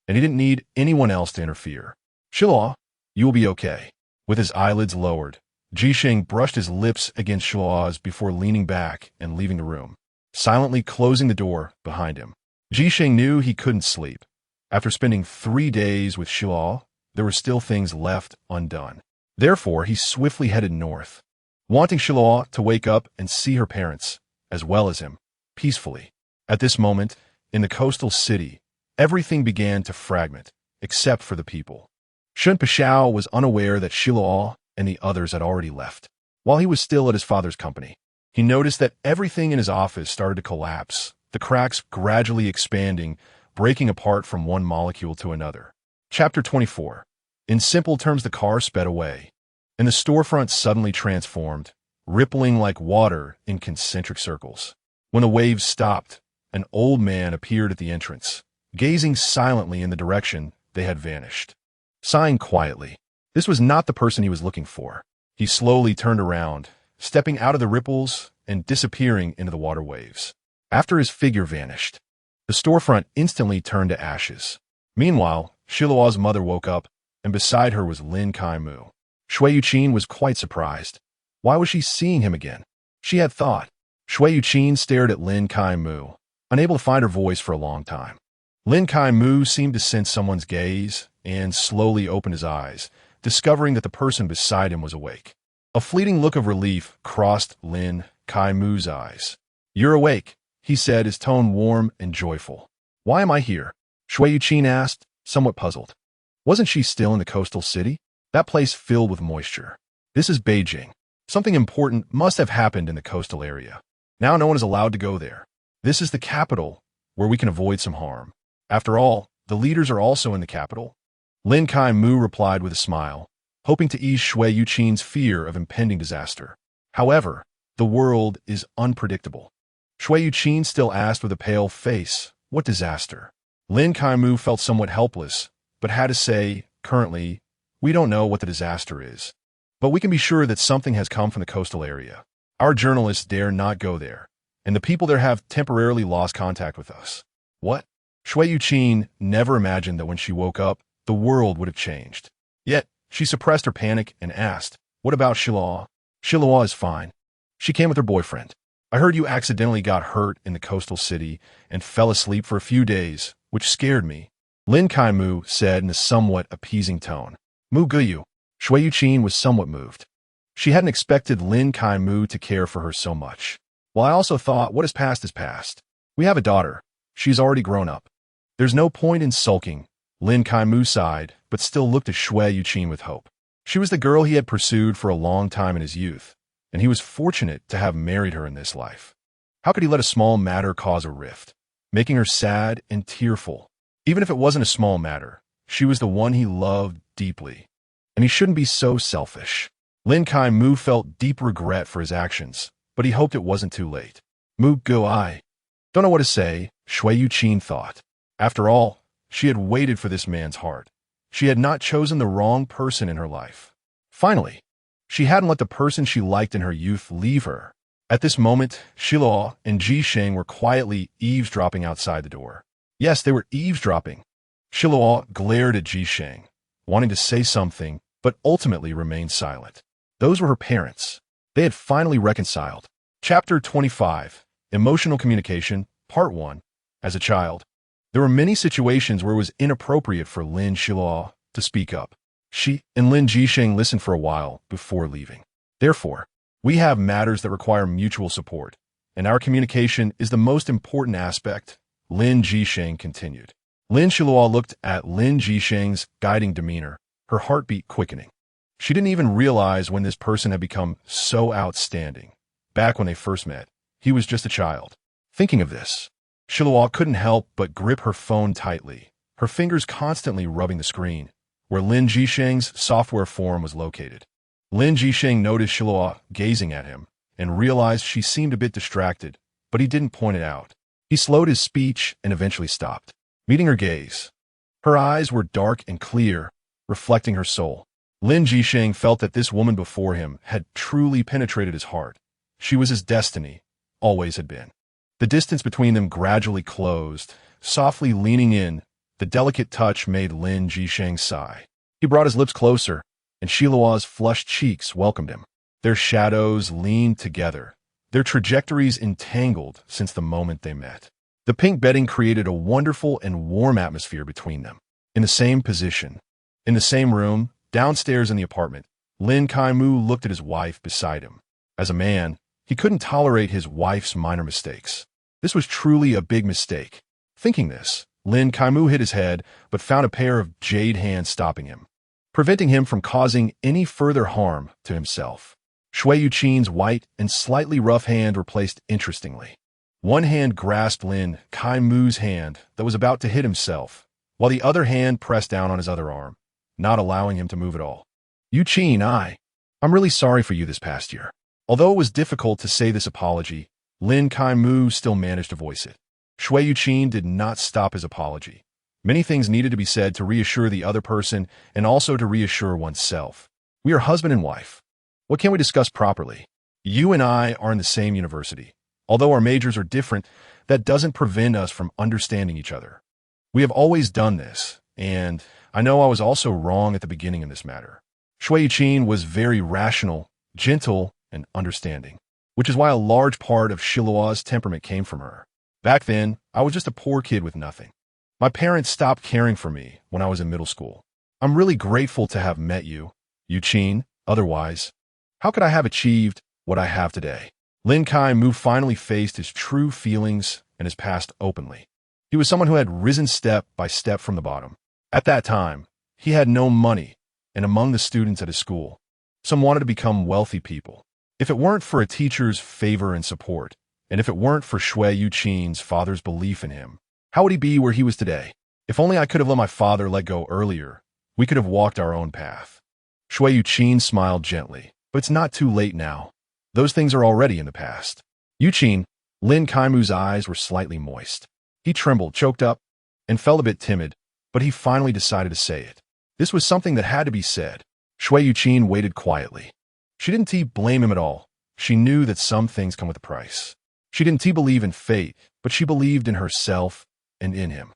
[SPEAKER 1] and he didn't need anyone else to interfere. Xiluo, you will be okay. With his eyelids lowered, Jisheng brushed his lips against Xiluo's before leaning back and leaving the room, silently closing the door behind him. Jisheng knew he couldn't sleep. After spending 3 days with Xiluo, there were still things left undone. Therefore, he swiftly headed north, wanting Xiluo to wake up and see her parents, as well as him, peacefully. At this moment, in the coastal city, everything began to fragment, except for the people. Shun Pashao was unaware that Xiluo and the others had already left. While he was still at his father's company, he noticed that everything in his office started to collapse, the cracks gradually expanding, breaking apart from one molecule to another. Chapter 24. In simple terms, the car sped away, and the storefront suddenly transformed, rippling like water in concentric circles. When the waves stopped, an old man appeared at the entrance, gazing silently in the direction they had vanished. Sighing quietly, this was not the person he was looking for. He slowly turned around, stepping out of the ripples and disappearing into the water waves. After his figure vanished, the storefront instantly turned to ashes. Meanwhile, Xiluo's mother woke up, and beside her was Lin Xiluo. Shui Yuqin was quite surprised. Why was she seeing him again? She had thought. Shui Yuqin stared at Lin Xiluo, unable to find her voice for a long time. Lin Xiluo seemed to sense someone's gaze and slowly opened his eyes, discovering that the person beside him was awake. A fleeting look of relief crossed Lin Xiluo's eyes. "You're awake," he said, his tone warm and joyful. "Why am I here?" Shui Yuqin asked, somewhat puzzled. Wasn't she still in the coastal city? That place filled with moisture. This is Beijing. Something important must have happened in the coastal area. Now no one is allowed to go there. This is the capital, where we can avoid some harm. After all, the leaders are also in the capital. Lin Xiluo replied with a smile, hoping to ease Shui Yuqin's fear of impending disaster. However, the world is unpredictable. Shui Yuqin still asked with a pale face, "What disaster?" Lin Xiluo felt somewhat helpless, but had to say, "Currently, we don't know what the disaster is. But we can be sure that something has come from the coastal area. Our journalists dare not go there, and the people there have temporarily lost contact with us." What? Shui Yuqin never imagined that when she woke up, the world would have changed. Yet, she suppressed her panic and asked, "What about Xiluo?" "Xiluo is fine. She came with her boyfriend. I heard you accidentally got hurt in the coastal city and fell asleep for a few days, which scared me," Lin Xiluo said in a somewhat appeasing tone. "Mu Guyu." Shui Yuqin was somewhat moved. She hadn't expected Lin Xiluo to care for her so much. "Well, I also thought, what is past is past. We have a daughter. She's already grown up. There's no point in sulking." Lin Xiluo sighed, but still looked at Shui Yuqin with hope. She was the girl he had pursued for a long time in his youth, and he was fortunate to have married her in this life. How could he let a small matter cause a rift, making her sad and tearful? Even if it wasn't a small matter, she was the one he loved deeply, and he shouldn't be so selfish. Lin Xiluo felt deep regret for his actions, but he hoped it wasn't too late. Mu Gu I. Don't know what to say, Shui Yuqin thought. After all, she had waited for this man's heart. She had not chosen the wrong person in her life. Finally, she hadn't let the person she liked in her youth leave her. At this moment, Xiluo and Jisheng were quietly eavesdropping outside the door. Yes, they were eavesdropping. Xiluo glared at Jisheng, wanting to say something, but ultimately remained silent. Those were her parents. They had finally reconciled. Chapter 25. Emotional Communication, Part 1. As a child, there were many situations where it was inappropriate for Lin Xiluo to speak up. She and Lin Jisheng listened for a while before leaving. Therefore, we have matters that require mutual support, and our communication is the most important aspect, Lin Jisheng continued. Lin Xiluo looked at Lin Jisheng's guiding demeanor, her heartbeat quickening. She didn't even realize when this person had become so outstanding. Back when they first met, he was just a child. Thinking of this, Xiluo couldn't help but grip her phone tightly, her fingers constantly rubbing the screen, where Lin Jisheng's software forum was located. Lin Jisheng noticed Xiluo gazing at him and realized she seemed a bit distracted, but he didn't point it out. He slowed his speech and eventually stopped, meeting her gaze. Her eyes were dark and clear, reflecting her soul. Lin Jisheng felt that this woman before him had truly penetrated his heart. She was his destiny, always had been. The distance between them gradually closed. Softly leaning in, the delicate touch made Lin Jisheng sigh. He brought his lips closer, and Xiluo's flushed cheeks welcomed him. Their shadows leaned together, their trajectories entangled since the moment they met. The pink bedding created a wonderful and warm atmosphere between them. In the same position, in the same room, downstairs in the apartment, Lin Xiluo looked at his wife beside him. As a man, he couldn't tolerate his wife's minor mistakes. This was truly a big mistake. Thinking this, Lin Xiluo hit his head, but found a pair of jade hands stopping him, preventing him from causing any further harm to himself. Shui Yuqin's white and slightly rough hand were placed interestingly. One hand grasped Lin Xiluo's hand that was about to hit himself, while the other hand pressed down on his other arm, not allowing him to move at all. You-It, I'm really sorry for you this past year. Although it was difficult to say this apology, Lin Xiluo still managed to voice it. You-It did not stop his apology. Many things needed to be said to reassure the other person and also to reassure oneself. We are husband and wife. What can we discuss properly? You and I are in the same university. Although our majors are different, that doesn't prevent us from understanding each other. We have always done this, and I know I was also wrong at the beginning in this matter. You-It was very rational, gentle, and understanding, which is why a large part of Xiluo's temperament came from her. Back then, I was just a poor kid with nothing. My parents stopped caring for me when I was in middle school. I'm really grateful to have met you, You-It. Otherwise, how could I have achieved what I have today? Lin Xiluo finally faced his true feelings and his past openly. He was someone who had risen step by step from the bottom. At that time, he had no money, and among the students at his school, some wanted to become wealthy people. If it weren't for a teacher's favor and support, and if it weren't for You-It's father's belief in him, how would he be where he was today? If only I could have let my father let go earlier, we could have walked our own path. You-It smiled gently, but it's not too late now. Those things are already in the past. You-It, Lin Xiluo's eyes were slightly moist. He trembled, choked up, and felt a bit timid, but he finally decided to say it. This was something that had to be said. You-It waited quietly. She didn't blame him at all. She knew that some things come with a price. She didn't believe in fate, but she believed in herself and in him.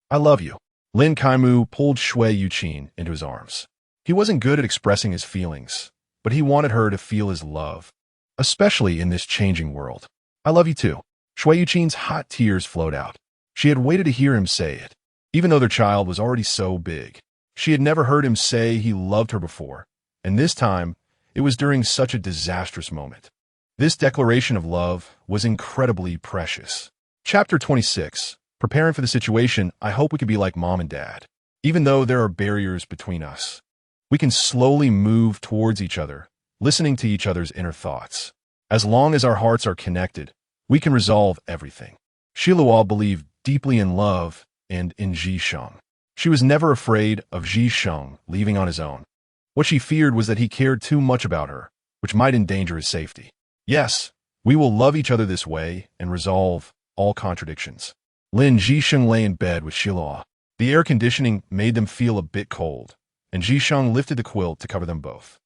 [SPEAKER 1] I love you. Lin Xiluo pulled You-It into his arms. He wasn't good at expressing his feelings, but he wanted her to feel his love, especially in this changing world. I love you too. You-It's hot tears flowed out. She had waited to hear him say it, even though their child was already so big. She had never heard him say he loved her before, and this time, it was during such a disastrous moment. This declaration of love was incredibly precious. Chapter 26. Preparing for the situation, I hope we could be like mom and dad. Even though there are barriers between us, we can slowly move towards each other, listening to each other's inner thoughts. As long as our hearts are connected, we can resolve everything. Xiluo believed deeply in love and in Zhisheng. She was never afraid of Zhisheng leaving on his own. What she feared was that he cared too much about her, which might endanger his safety. Yes, we will love each other this way and resolve all contradictions. Lin Zhisheng lay in bed with Xiluo. The air conditioning made them feel a bit cold, and Zhisheng lifted the quilt to cover them both.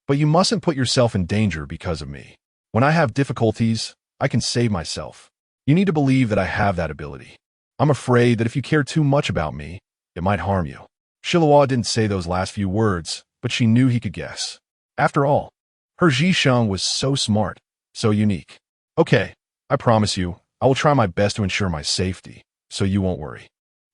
[SPEAKER 1] But you mustn't put yourself in danger because of me. When I have difficulties, I can save myself. You need to believe that I have that ability. I'm afraid that if you care too much about me, it might harm you. Xiluo didn't say those last few words, but she knew he could guess. After all, her Zhisheng was so smart, so unique. Okay, I promise you, I will try my best to ensure my safety, so you won't worry.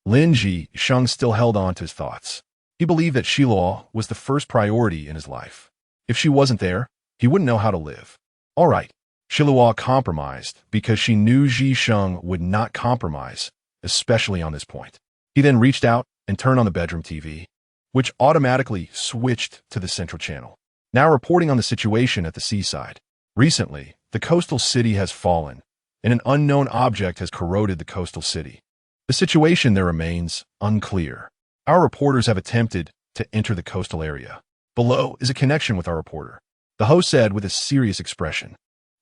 [SPEAKER 1] Lin Zhisheng still held on to his thoughts. He believed that Xiluo was the first priority in his life. If she wasn't there, he wouldn't know how to live. All right, Xiluo compromised because she knew Zhisheng would not compromise, especially on this point. He then reached out and turned on the bedroom TV, which automatically switched to the central channel. Now reporting on the situation at the seaside. Recently, the coastal city has fallen, and an unknown object has corroded the coastal city. The situation there remains unclear. Our reporters have attempted to enter the coastal area. Below is a connection with our reporter, the host said with a serious expression.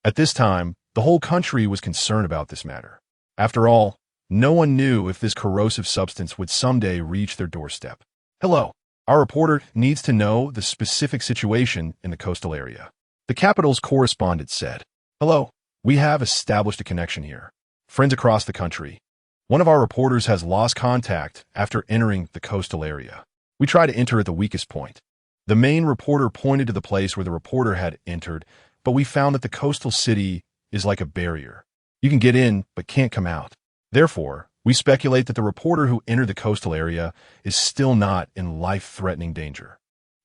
[SPEAKER 1] At this time, the whole country was concerned about this matter. After all, no one knew if this corrosive substance would someday reach their doorstep. Hello, our reporter needs to know the specific situation in the coastal area. The capital's correspondent said, hello, we have established a connection here. Friends across the country. One of our reporters has lost contact after entering the coastal area. We try to enter at the weakest point. The main reporter pointed to the place where the reporter had entered, but we found that the coastal city is like a barrier. You can get in, but can't come out. Therefore, we speculate that the reporter who entered the coastal area is still not in life-threatening danger.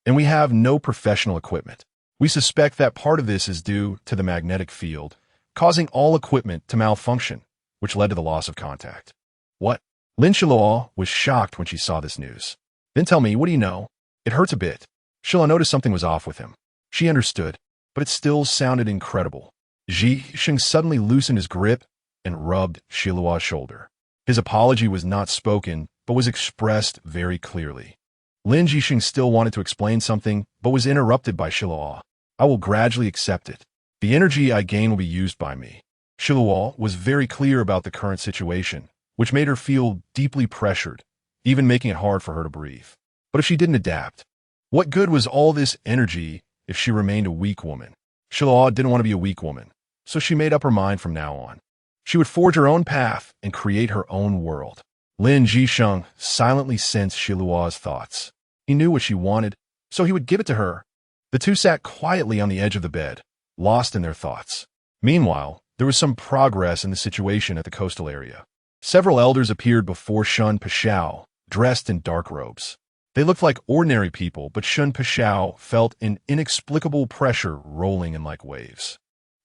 [SPEAKER 1] And we have no professional equipment. We suspect that part of this is due to the magnetic field, causing all equipment to malfunction, which led to the loss of contact. What? Lin Xiluo was shocked when she saw this news. Then tell me, what do you know? It hurts a bit. Xiluo noticed something was off with him. She understood, but it still sounded incredible. Zhisheng suddenly loosened his grip and rubbed Xiluo's shoulder. His apology was not spoken, but was expressed very clearly. Lin Jixing still wanted to explain something, but was interrupted by Xiluo. I will gradually accept it. The energy I gain will be used by me. Xiluo was very clear about the current situation, which made her feel deeply pressured, even making it hard for her to breathe. But if she didn't adapt, what good was all this energy if she remained a weak woman? Xiluo didn't want to be a weak woman, so she made up her mind from now on. She would forge her own path and create her own world. Lin Jixing silently sensed Xiluo's thoughts. He knew what she wanted, so he would give it to her. The two sat quietly on the edge of the bed, lost in their thoughts. Meanwhile, there was some progress in the situation at the coastal area. Several elders appeared before Shun Pashao, dressed in dark robes. They looked like ordinary people, but Shun Pashao felt an inexplicable pressure rolling in like waves.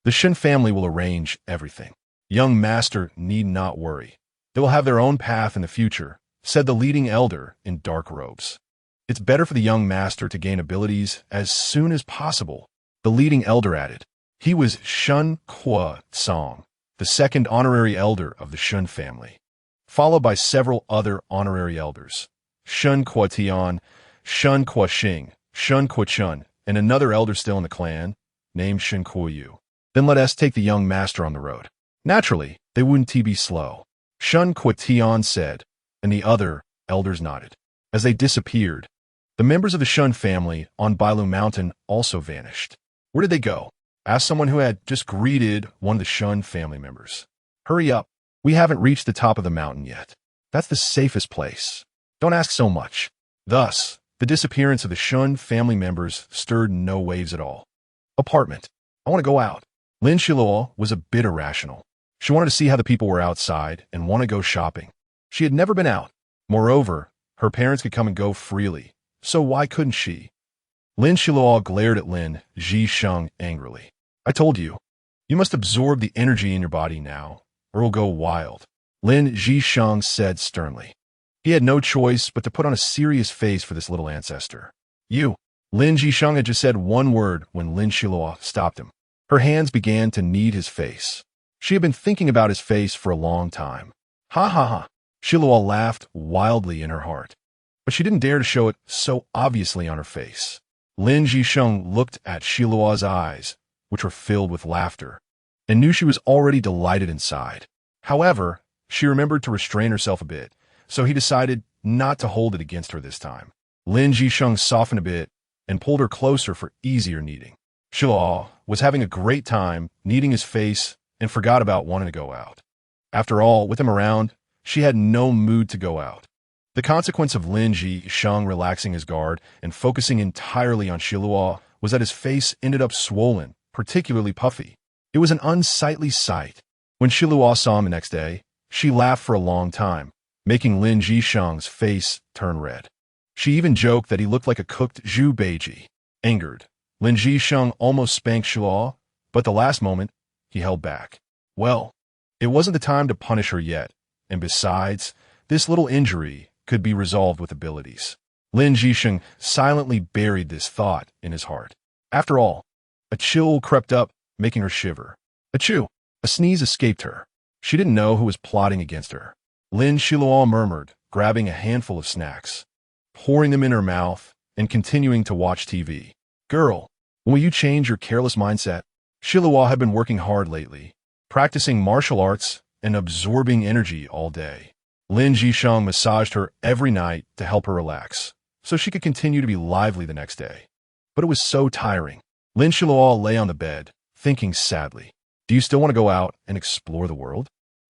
[SPEAKER 1] The Shun family will arrange everything. Young master need not worry. They will have their own path in the future, said the leading elder in dark robes. It's better for the young master to gain abilities as soon as possible, the leading elder added. He was Shun Kwa Song, the second honorary elder of the Shun family, followed by several other honorary elders. Shun Kwa Tian, Shun Kwa Xing, Shun Kwa Chun, and another elder still in the clan, named Shun Kwa Yu. Then let us take the young master on the road. Naturally, they wouldn't be slow. Shun Kwa Tian said, and the other elders nodded. As they disappeared, the members of the Shun family on Bailu Mountain also vanished. Where did they go? Asked someone who had just greeted one of the Shun family members. Hurry up. We haven't reached the top of the mountain yet. That's the safest place. Don't ask so much. Thus, the disappearance of the Shun family members stirred no waves at all. Apartment. I want to go out. Lin Xiluo was a bit irrational. She wanted to see how the people were outside and want to go shopping. She had never been out. Moreover, her parents could come and go freely, so why couldn't she? Lin Xiluo glared at Lin Jixing angrily. I told you. You must absorb the energy in your body now, or it'll go wild. Lin Jixing said sternly. He had no choice but to put on a serious face for this little ancestor. You. Lin Jixing had just said one word when Lin Xiluo stopped him. Her hands began to knead his face. She had been thinking about his face for a long time. Ha ha ha. Xiluo laughed wildly in her heart, but she didn't dare to show it so obviously on her face. Lin Jixing looked at Xiluo's eyes, which were filled with laughter, and knew she was already delighted inside. However, she remembered to restrain herself a bit, so he decided not to hold it against her this time. Lin Jixing softened a bit and pulled her closer for easier kneading. Xiluo was having a great time kneading his face and forgot about wanting to go out. After all, with him around, she had no mood to go out. The consequence of Lin Jixing relaxing his guard and focusing entirely on Xiluo was that his face ended up swollen, particularly puffy. It was an unsightly sight. When Xiluo saw him the next day, she laughed for a long time, making Lin Jixing's face turn red. She even joked that he looked like a cooked Zhu Beiji. Angered, Lin Jixing almost spanked Xiluo, but the last moment, he held back. Well, it wasn't the time to punish her yet, and besides, this little injury could be resolved with abilities. Lin Jixing silently buried this thought in his heart. After all, a chill crept up, making her shiver. Achoo! A sneeze escaped her. She didn't know who was plotting against her. Lin Xiluo murmured, grabbing a handful of snacks, pouring them in her mouth, and continuing to watch TV. Girl, will you change your careless mindset? Xiluo had been working hard lately, practicing martial arts and absorbing energy all day. Lin Jixing massaged her every night to help her relax, so she could continue to be lively the next day. But it was so tiring. Lin Xiluo lay on the bed, thinking sadly. Do you still want to go out and explore the world?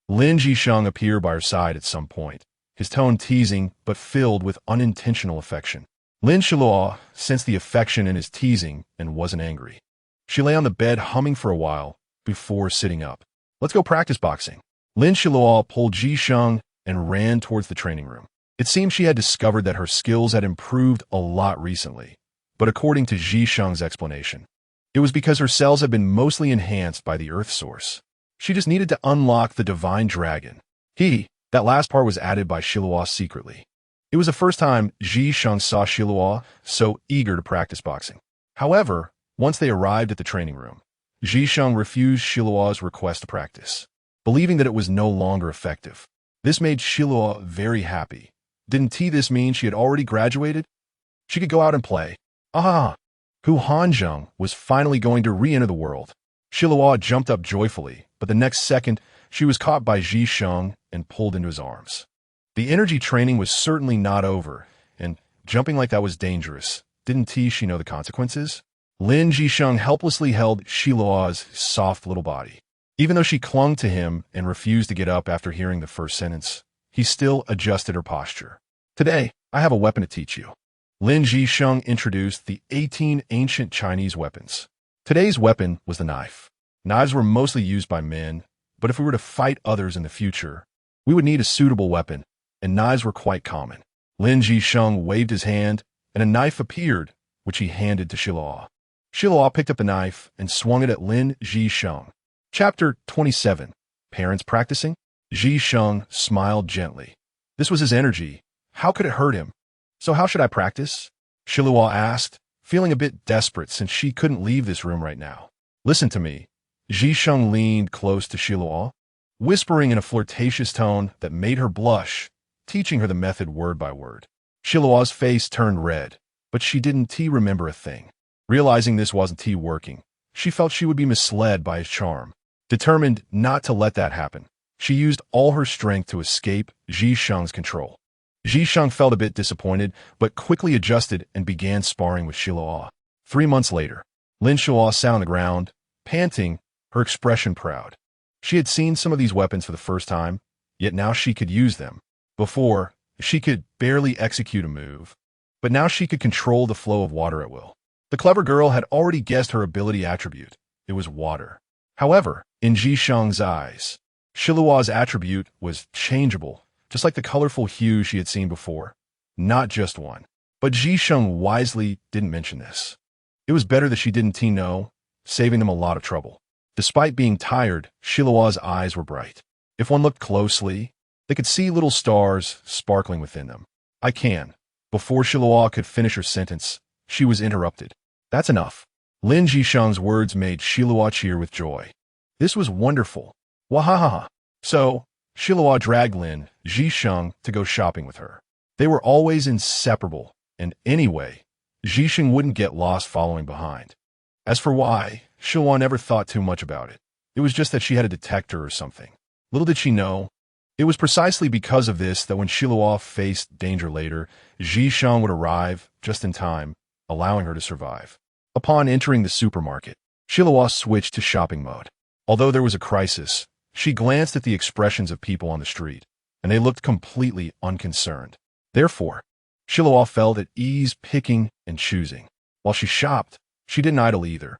[SPEAKER 1] Lin Jixing appeared by her side at some point, his tone teasing but filled with unintentional affection. Lin Xiluo sensed the affection in his teasing and wasn't angry. She lay on the bed humming for a while before sitting up. Let's go practice boxing. Lin Xiluo pulled Jixing and ran towards the training room. It seemed she had discovered that her skills had improved a lot recently, but according to Jixing's explanation, it was because her cells had been mostly enhanced by the Earth Source. She just needed to unlock the Divine Dragon. That last part was added by Xiluo secretly. It was the first time Jixing saw Xiluo so eager to practice boxing. However, once they arrived at the training room, Jixing refused Xiluo's request to practice. believing that it was no longer effective. This made Xiluo very happy. Didn't this mean she had already graduated? She could go out and play. Ah! Hu Hanzheng was finally going to re-enter the world. Xiluo jumped up joyfully, but the next second, she was caught by Ji Sheng and pulled into his arms. The energy training was certainly not over, and jumping like that was dangerous. Didn't she know the consequences? Lin Xiluo helplessly held Xiluo's soft little body. Even though she clung to him and refused to get up after hearing the first sentence, he still adjusted her posture. Today, I have a weapon to teach you. Lin Xiluo introduced the 18 ancient Chinese weapons. Today's weapon was the knife. Knives were mostly used by men, but if we were to fight others in the future, we would need a suitable weapon, and knives were quite common. Lin Xiluo waved his hand, and a knife appeared, which he handed to Xiluo. Xiluo picked up the knife and swung it at Lin Xiluo. Chapter 27. Parents Practicing? Xiluo smiled gently. This was his energy. How could it hurt him? So how should I practice? Xiluo asked, feeling a bit desperate since she couldn't leave this room right now. Listen to me. Xiluo leaned close to Xiluo, whispering in a flirtatious tone that made her blush, teaching her the method word by word. Xiluo's face turned red, but she didn't remember a thing. Realizing this wasn't working, she felt she would be misled by his charm. Determined not to let that happen, she used all her strength to escape Xiluo's control. Xiluo felt a bit disappointed, but quickly adjusted and began sparring with Xiluo. 3 months later, Lin Xiluo sat on the ground, panting, her expression proud. She had seen some of these weapons for the first time, yet now she could use them. Before, she could barely execute a move, but now she could control the flow of water at will. The clever girl had already guessed her ability attribute. It was water. However, in Xiluo's eyes, Xiluo's attribute was changeable, just like the colorful hue she had seen before. Not just one. But Xiluo wisely didn't mention this. It was better that she didn't know, saving them a lot of trouble. Despite being tired, Xiluo's eyes were bright. If one looked closely, they could see little stars sparkling within them. I can. Before Xiluo could finish her sentence, she was interrupted. That's enough. Lin Xiluo's words made Xiluo cheer with joy. This was wonderful. Wahaha. So, Xiluo dragged Lin Xiluo to go shopping with her. They were always inseparable, and anyway, Xiluo wouldn't get lost following behind. As for why, Xiluo never thought too much about it. It was just that she had a detector or something. Little did she know, it was precisely because of this that when Xiluo faced danger later, Xiluo would arrive just in time, allowing her to survive. Upon entering the supermarket, Xiluo switched to shopping mode. Although there was a crisis, she glanced at the expressions of people on the street, and they looked completely unconcerned. Therefore, Xiluo felt at ease picking and choosing. While she shopped, she didn't idle either,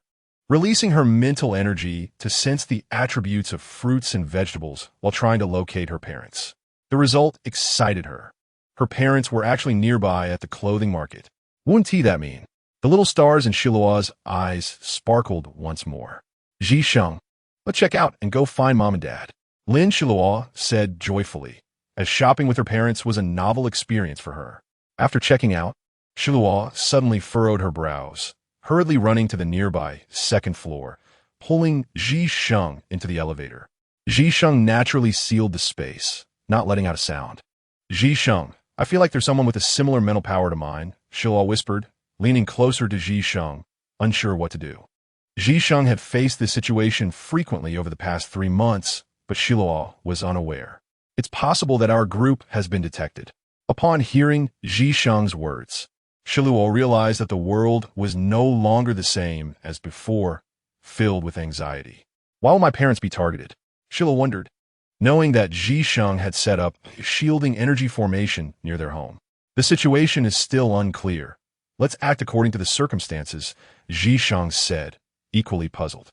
[SPEAKER 1] releasing her mental energy to sense the attributes of fruits and vegetables while trying to locate her parents. The result excited her. Her parents were actually nearby at the clothing market. Wouldn't that mean? The little stars in Xiluo's eyes sparkled once more. Xiluo, let's check out and go find Mom and Dad. Lin Xiluo said joyfully, as shopping with her parents was a novel experience for her. After checking out, Xiluo suddenly furrowed her brows, hurriedly running to the nearby second floor, pulling Xiluo into the elevator. Xiluo naturally sealed the space, not letting out a sound. Xiluo, I feel like there's someone with a similar mental power to mine, Xiluo whispered, leaning closer to Xiluo, unsure what to do. Xiluo had faced this situation frequently over the past 3 months, but Xiluo was unaware. It's possible that our group has been detected. Upon hearing Xiluo's words, Xiluo realized that the world was no longer the same as before, filled with anxiety. Why will my parents be targeted? Xiluo wondered, knowing that Xiluo had set up a shielding energy formation near their home. The situation is still unclear. Let's act according to the circumstances, Xiluo said, equally puzzled.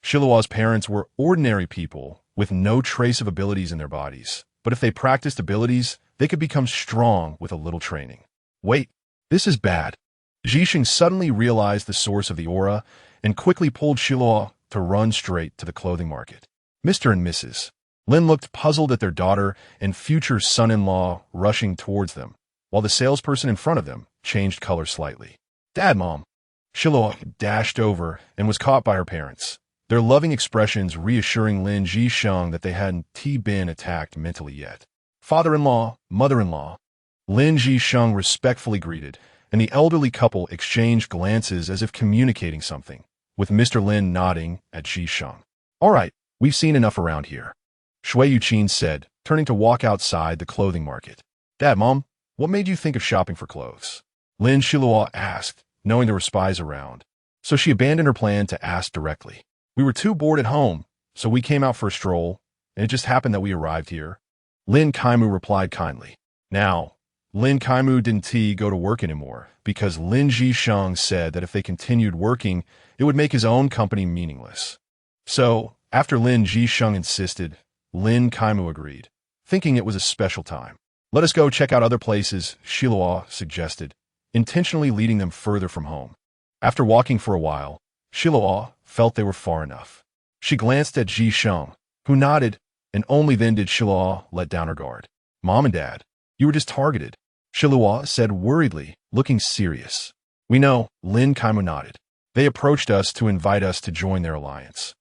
[SPEAKER 1] Xiluo's parents were ordinary people with no trace of abilities in their bodies, but if they practiced abilities, they could become strong with a little training. Wait, this is bad. Xiluo suddenly realized the source of the aura and quickly pulled Xiluo to run straight to the clothing market. Mr. and Mrs. Lin looked puzzled at their daughter and future son-in-law rushing towards them, while the salesperson in front of them changed color slightly. Dad, Mom. Xiluo dashed over and was caught by her parents. their loving expressions reassuring Lin Zhisheng that they hadn't been attacked mentally yet. Father-in-law, mother-in-law. Lin Zhisheng respectfully greeted, and the elderly couple exchanged glances as if communicating something, with Mr. Lin nodding at Zhisheng. All right, we've seen enough around here, Shui Yuqin said, turning to walk outside the clothing market. Dad, Mom, what made you think of shopping for clothes? Lin Xiluo asked, knowing there were spies around. So she abandoned her plan to ask directly. We were too bored at home, so we came out for a stroll, and it just happened that we arrived here. Lin Kaimu replied kindly. Now, Lin Kaimu didn't go to work anymore, because Lin Zhisheng said that if they continued working, it would make his own company meaningless. So, after Lin Zhisheng insisted, Lin Kaimu agreed, thinking it was a special time. Let us go check out other places, Xiluo suggested, intentionally leading them further from home. After walking for a while, Xiluo felt they were far enough. She glanced at Zhisheng, who nodded, and only then did Xiluo let down her guard. Mom and Dad, you were just targeted, Xiluo said worriedly, looking serious. We know, Lin Kaimu nodded. They approached us to invite us to join their alliance.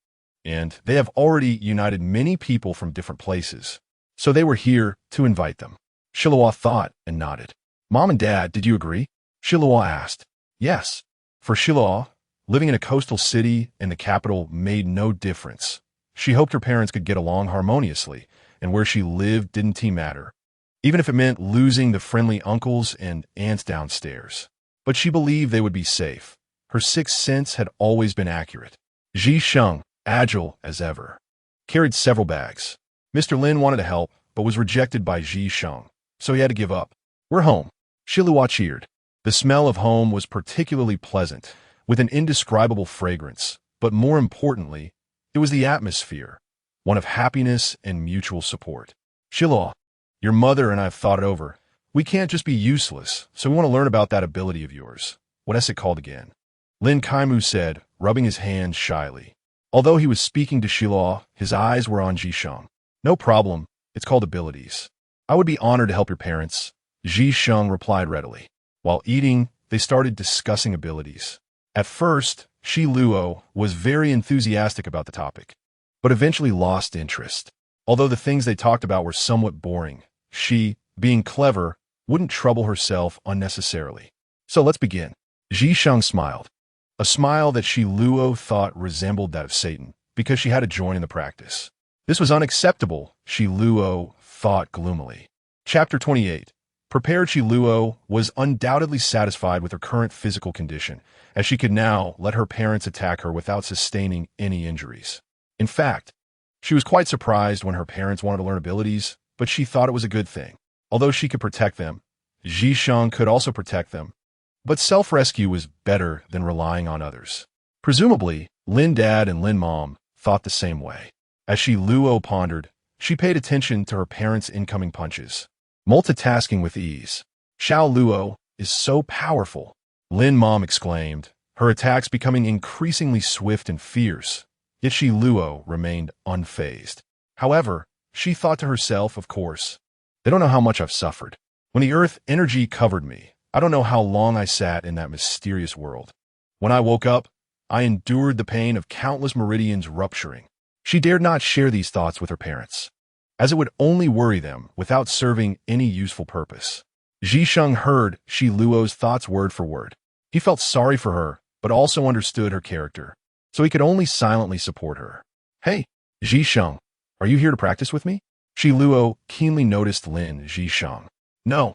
[SPEAKER 1] And they have already united many people from different places, so they were here to invite them. Xiluo thought and nodded. Mom and Dad, did you agree? Xiluo asked. Yes. For Xiluo, living in a coastal city and the capital made no difference. She hoped her parents could get along harmoniously, and where she lived didn't matter, even if it meant losing the friendly uncles and aunts downstairs. But she believed they would be safe. Her sixth sense had always been accurate. Zhisheng, agile as ever, carried several bags. Mr. Lin wanted to help, but was rejected by Zhisheng, so he had to give up. We're home, Xiluo cheered. The smell of home was particularly pleasant, with an indescribable fragrance, but more importantly, it was the atmosphere, one of happiness and mutual support. Xiluo, your mother and I have thought it over. We can't just be useless, so we want to learn about that ability of yours. What is it called again? Lin Kaimu said, rubbing his hands shyly. Although he was speaking to Xiluo, his eyes were on Zhisheng. No problem, it's called abilities. I would be honored to help your parents, Zhisheng replied readily. While eating, they started discussing abilities. At first, Xiluo was very enthusiastic about the topic, but eventually lost interest. Although the things they talked about were somewhat boring, she, being clever, wouldn't trouble herself unnecessarily. So let's begin. Zhisheng smiled, a smile that Xiluo thought resembled that of Satan, because she had to join in the practice. This was unacceptable, Xiluo thought gloomily. Chapter 28. Prepared Xiluo was undoubtedly satisfied with her current physical condition, as she could now let her parents attack her without sustaining any injuries. In fact, she was quite surprised when her parents wanted to learn abilities, but she thought it was a good thing. Although she could protect them, Zhisheng could also protect them. But self-rescue was better than relying on others. Presumably, Lin Dad and Lin Mom thought the same way. As Xiluo pondered, she paid attention to her parents' incoming punches, multitasking with ease. Xiao Luo is so powerful, Lin Mom exclaimed, her attacks becoming increasingly swift and fierce. Yet Xiluo remained unfazed. However, she thought to herself, of course, they don't know how much I've suffered. When the earth energy covered me, I don't know how long I sat in that mysterious world. When I woke up, I endured the pain of countless meridians rupturing. She dared not share these thoughts with her parents, as it would only worry them without serving any useful purpose. Zhisheng heard Xiluo's thoughts word for word. He felt sorry for her, but also understood her character, so he could only silently support her. Hey, Zhisheng, are you here to practice with me? Xiluo keenly noticed Lin Zhisheng. No,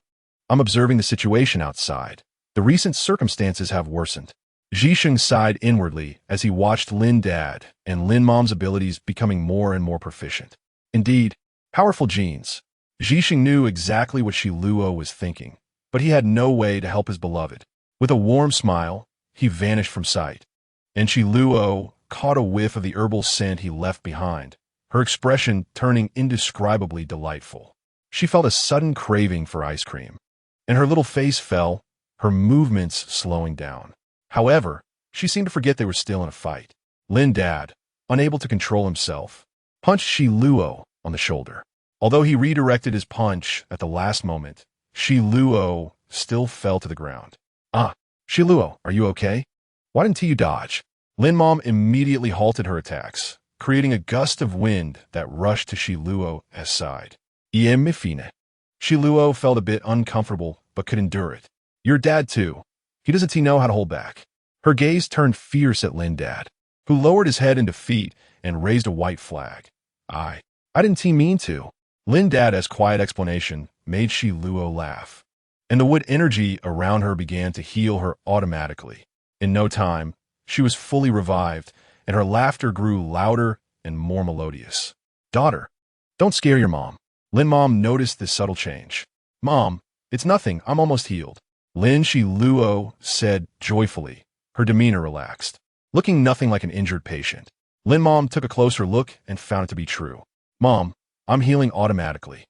[SPEAKER 1] I'm observing the situation outside. The recent circumstances have worsened. Zhisheng sighed inwardly as he watched Lin Dad and Lin Mom's abilities becoming more and more proficient. Indeed, powerful genes. Zhisheng knew exactly what Xiluo was thinking, but he had no way to help his beloved. With a warm smile, he vanished from sight, and Xiluo caught a whiff of the herbal scent he left behind, her expression turning indescribably delightful. She felt a sudden craving for ice cream, and her little face fell, her movements slowing down. However, she seemed to forget they were still in a fight. Lin Dad, unable to control himself, punched Xiluo on the shoulder. Although he redirected his punch at the last moment, Xiluo still fell to the ground. Ah, Xiluo, are you okay? Why didn't you dodge? Lin Mom immediately halted her attacks, creating a gust of wind that rushed to Xiluo's side. Fine. Xiluo felt a bit uncomfortable, but could endure it. Your dad, too. He doesn't know how to hold back. Her gaze turned fierce at Lin Dad, who lowered his head in defeat and raised a white flag. I didn't mean to. Lin Dad's quiet explanation made Xiluo laugh, and the wood energy around her began to heal her automatically. In no time, she was fully revived, and her laughter grew louder and more melodious. Daughter, don't scare your mom. Lin Mom noticed this subtle change. Mom, it's nothing, I'm almost healed. Lin Xiluo said joyfully, her demeanor relaxed. Looking nothing like an injured patient, Lin Mom took a closer look and found it to be true. Mom, I'm healing automatically.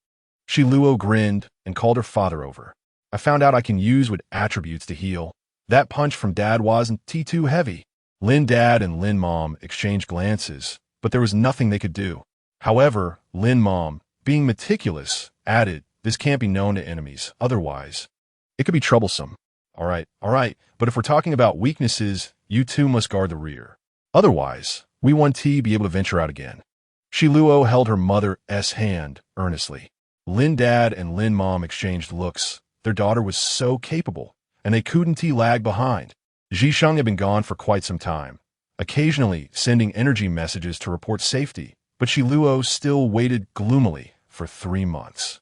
[SPEAKER 1] Xiluo grinned and called her father over. I found out I can use what attributes to heal. That punch from Dad wasn't too heavy. Lin Dad and Lin Mom exchanged glances, but there was nothing they could do. However, Lin Mom, being meticulous, added, this can't be known to enemies, otherwise it could be troublesome. All right, but if we're talking about weaknesses, you two must guard the rear. Otherwise, we won't be able to venture out again. Xiluo held her mother's hand earnestly. Lin Dad and Lin Mom exchanged looks. Their daughter was so capable, and they couldn't lag behind. Zhisheng had been gone for quite some time, occasionally sending energy messages to report safety, but Xiluo still waited gloomily for 3 months.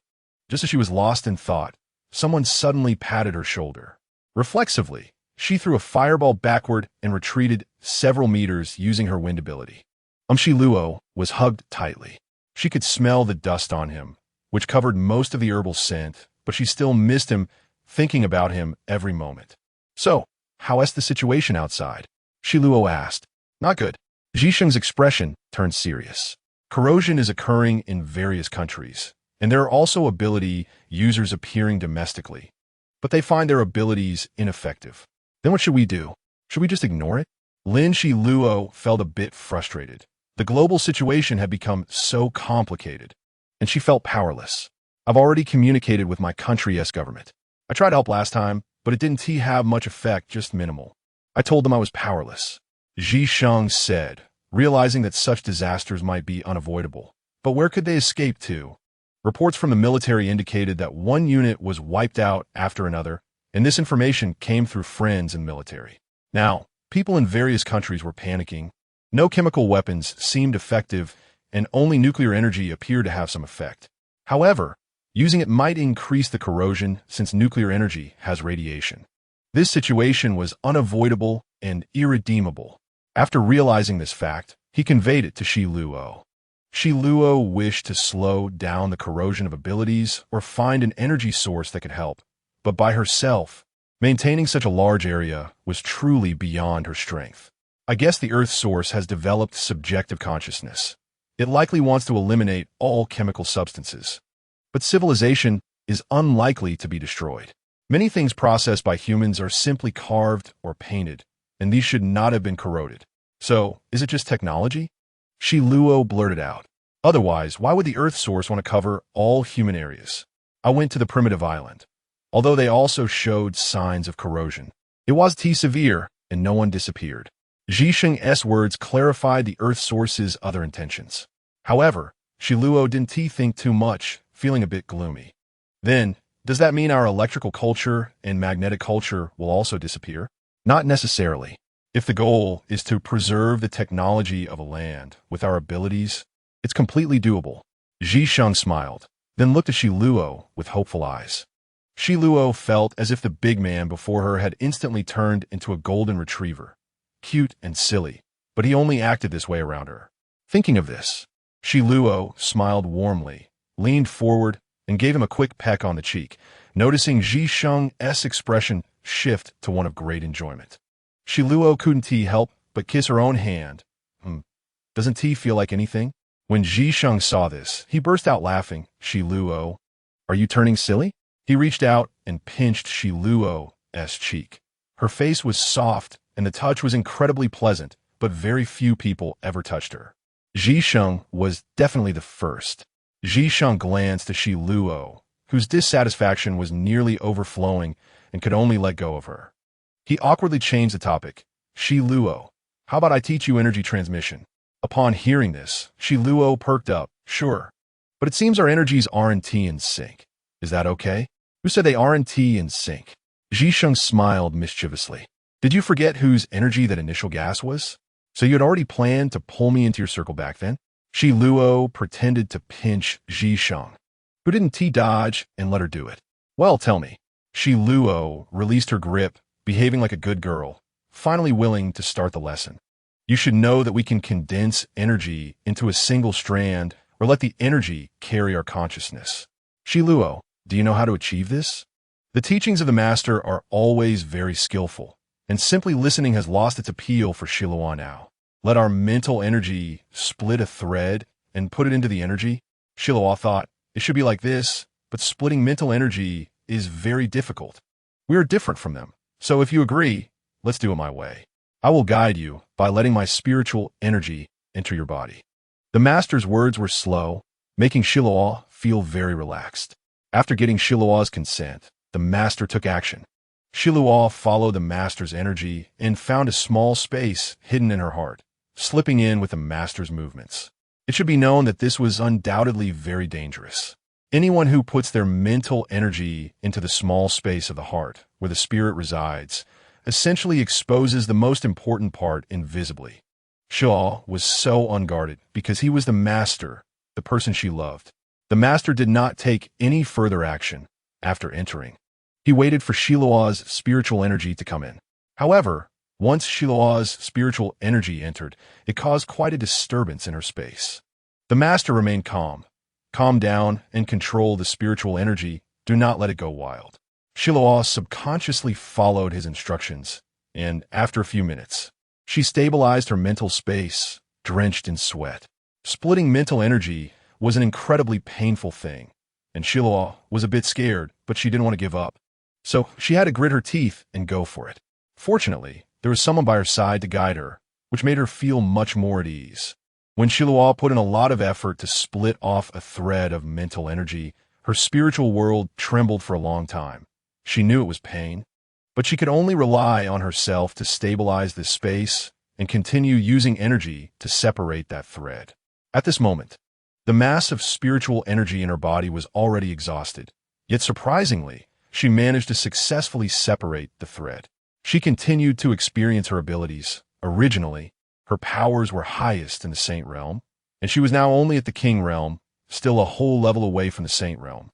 [SPEAKER 1] Just as she was lost in thought, someone suddenly patted her shoulder. Reflexively, she threw a fireball backward and retreated several meters using her wind ability. Xiluo was hugged tightly. She could smell the dust on him, which covered most of the herbal scent, but she still missed him, thinking about him every moment. So, how is the situation outside? Xiluo asked. Not good. Zhisheng's expression turned serious. Corrosion is occurring in various countries, and there are also ability users appearing domestically, but they find their abilities ineffective. Then what should we do? Should we just ignore it? Lin Xiluo felt a bit frustrated. The global situation had become so complicated, and she felt powerless. I've already communicated with my country's government. I tried to help last time, but it didn't have much effect, just minimal. I told them I was powerless. Zhisheng said, realizing that such disasters might be unavoidable. But where could they escape to? Reports from the military indicated that one unit was wiped out after another, and this information came through friends and military. Now, people in various countries were panicking. No chemical weapons seemed effective, and only nuclear energy appeared to have some effect. However, using it might increase the corrosion since nuclear energy has radiation. This situation was unavoidable and irredeemable. After realizing this fact, he conveyed it to Xiluo. Xiluo wished to slow down the corrosion of abilities or find an energy source that could help, but by herself, maintaining such a large area was truly beyond her strength. I guess the Earth source has developed subjective consciousness. It likely wants to eliminate all chemical substances. But civilization is unlikely to be destroyed. Many things processed by humans are simply carved or painted, and these should not have been corroded. So, is it just technology? Xiluo blurted out. Otherwise, why would the Earth source want to cover all human areas? I went to the primitive island, although they also showed signs of corrosion. It was severe, and no one disappeared. Zhisheng's words clarified the Earth source's other intentions. However, Xiluo didn't think too much, feeling a bit gloomy. Then, does that mean our electrical culture and magnetic culture will also disappear? Not necessarily. If the goal is to preserve the technology of a land with our abilities, it's completely doable. Zhisheng smiled, then looked at Xiluo with hopeful eyes. Xiluo felt as if the big man before her had instantly turned into a golden retriever, cute and silly, but he only acted this way around her. Thinking of this, Xiluo smiled warmly, leaned forward, and gave him a quick peck on the cheek, noticing Zhisheng's expression shift to one of great enjoyment. Xiluo couldn't help but kiss her own hand. Doesn't feel like anything? When Zhisheng saw this, he burst out laughing. Xiluo, are you turning silly? He reached out and pinched Xiluo's cheek. Her face was soft, and the touch was incredibly pleasant, but very few people ever touched her. Zhisheng was definitely the first. Zhisheng glanced at Xiluo, whose dissatisfaction was nearly overflowing and could only let go of her. He awkwardly changed the topic. Xiluo, How about I teach you energy transmission? Upon hearing this, Xiluo perked up. Sure. But it seems our energies aren't in sync. Is that okay? Who said they aren't in sync? Zhisheng smiled mischievously. Did you forget whose energy that initial gas was? So you had already planned to pull me into your circle back then? Xiluo pretended to pinch Zhisheng, who didn't T-dodge and let her do it. Well, tell me. Xiluo released her grip, behaving like a good girl, finally willing to start the lesson. You should know that we can condense energy into a single strand or let the energy carry our consciousness. Xiluo, do you know how to achieve this? The teachings of the master are always very skillful, and simply listening has lost its appeal for Xiluo now. Let our mental energy split a thread and put it into the energy. Xiluo thought, it should be like this, but splitting mental energy is very difficult. We are different from them, so if you agree, let's do it my way. I will guide you by letting my spiritual energy enter your body. The master's words were slow, making Xiluo feel very relaxed. After getting Xiluo's consent, the master took action. Xiluo followed the master's energy and found a small space hidden in her heart, slipping in with the master's movements. It should be known that this was undoubtedly very dangerous. Anyone who puts their mental energy into the small space of the heart, where the spirit resides, essentially exposes the most important part invisibly. Xiluo was so unguarded because he was the master, the person she loved. The master did not take any further action after entering. He waited for Xiluo's spiritual energy to come in. However, once Xiluo's spiritual energy entered, it caused quite a disturbance in her space. The master remained calm. Calm down and control the spiritual energy. Do not let it go wild. Xiluo subconsciously followed his instructions, and after a few minutes, she stabilized her mental space, drenched in sweat. Splitting mental energy was an incredibly painful thing, and Xiluo was a bit scared, but she didn't want to give up. So she had to grit her teeth and go for it. Fortunately, there was someone by her side to guide her, which made her feel much more at ease. When Xiluo put in a lot of effort to split off a thread of mental energy, her spiritual world trembled for a long time. She knew it was pain, but she could only rely on herself to stabilize this space and continue using energy to separate that thread. At this moment, the mass of spiritual energy in her body was already exhausted, yet surprisingly, she managed to successfully separate the thread. She continued to experience her abilities. Originally, her powers were highest in the Saint Realm, and she was now only at the King Realm, still a whole level away from the Saint Realm.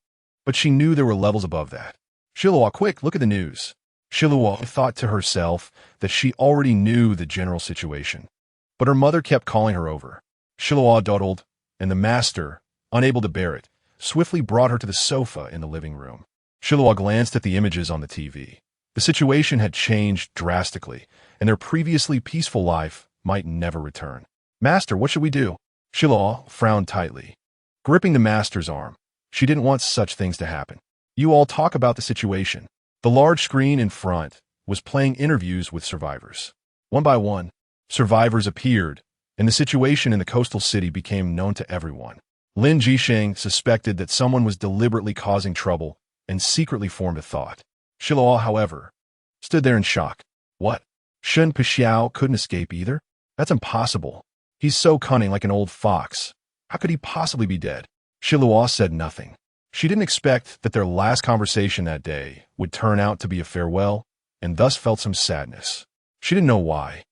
[SPEAKER 1] But she knew there were levels above that. Xiluo, quick, look at the news. Xiluo thought to herself that she already knew the general situation, but her mother kept calling her over. Xiluo dawdled, and the master, unable to bear it, swiftly brought her to the sofa in the living room. Xiluo glanced at the images on the TV. The situation had changed drastically, and their previously peaceful life might never return. Master, what should we do? Xiluo frowned tightly, gripping the master's arm. She didn't want such things to happen. You all talk about the situation. The large screen in front was playing interviews with survivors. One by one, survivors appeared, and the situation in the coastal city became known to everyone. Lin Xiluo suspected that someone was deliberately causing trouble and secretly formed a thought. Xiluo, however, stood there in shock. What? Shen Pixiao couldn't escape either? That's impossible. He's so cunning like an old fox. How could he possibly be dead? Xiluo said nothing. She didn't expect that their last conversation that day would turn out to be a farewell, and thus felt some sadness. She didn't know why.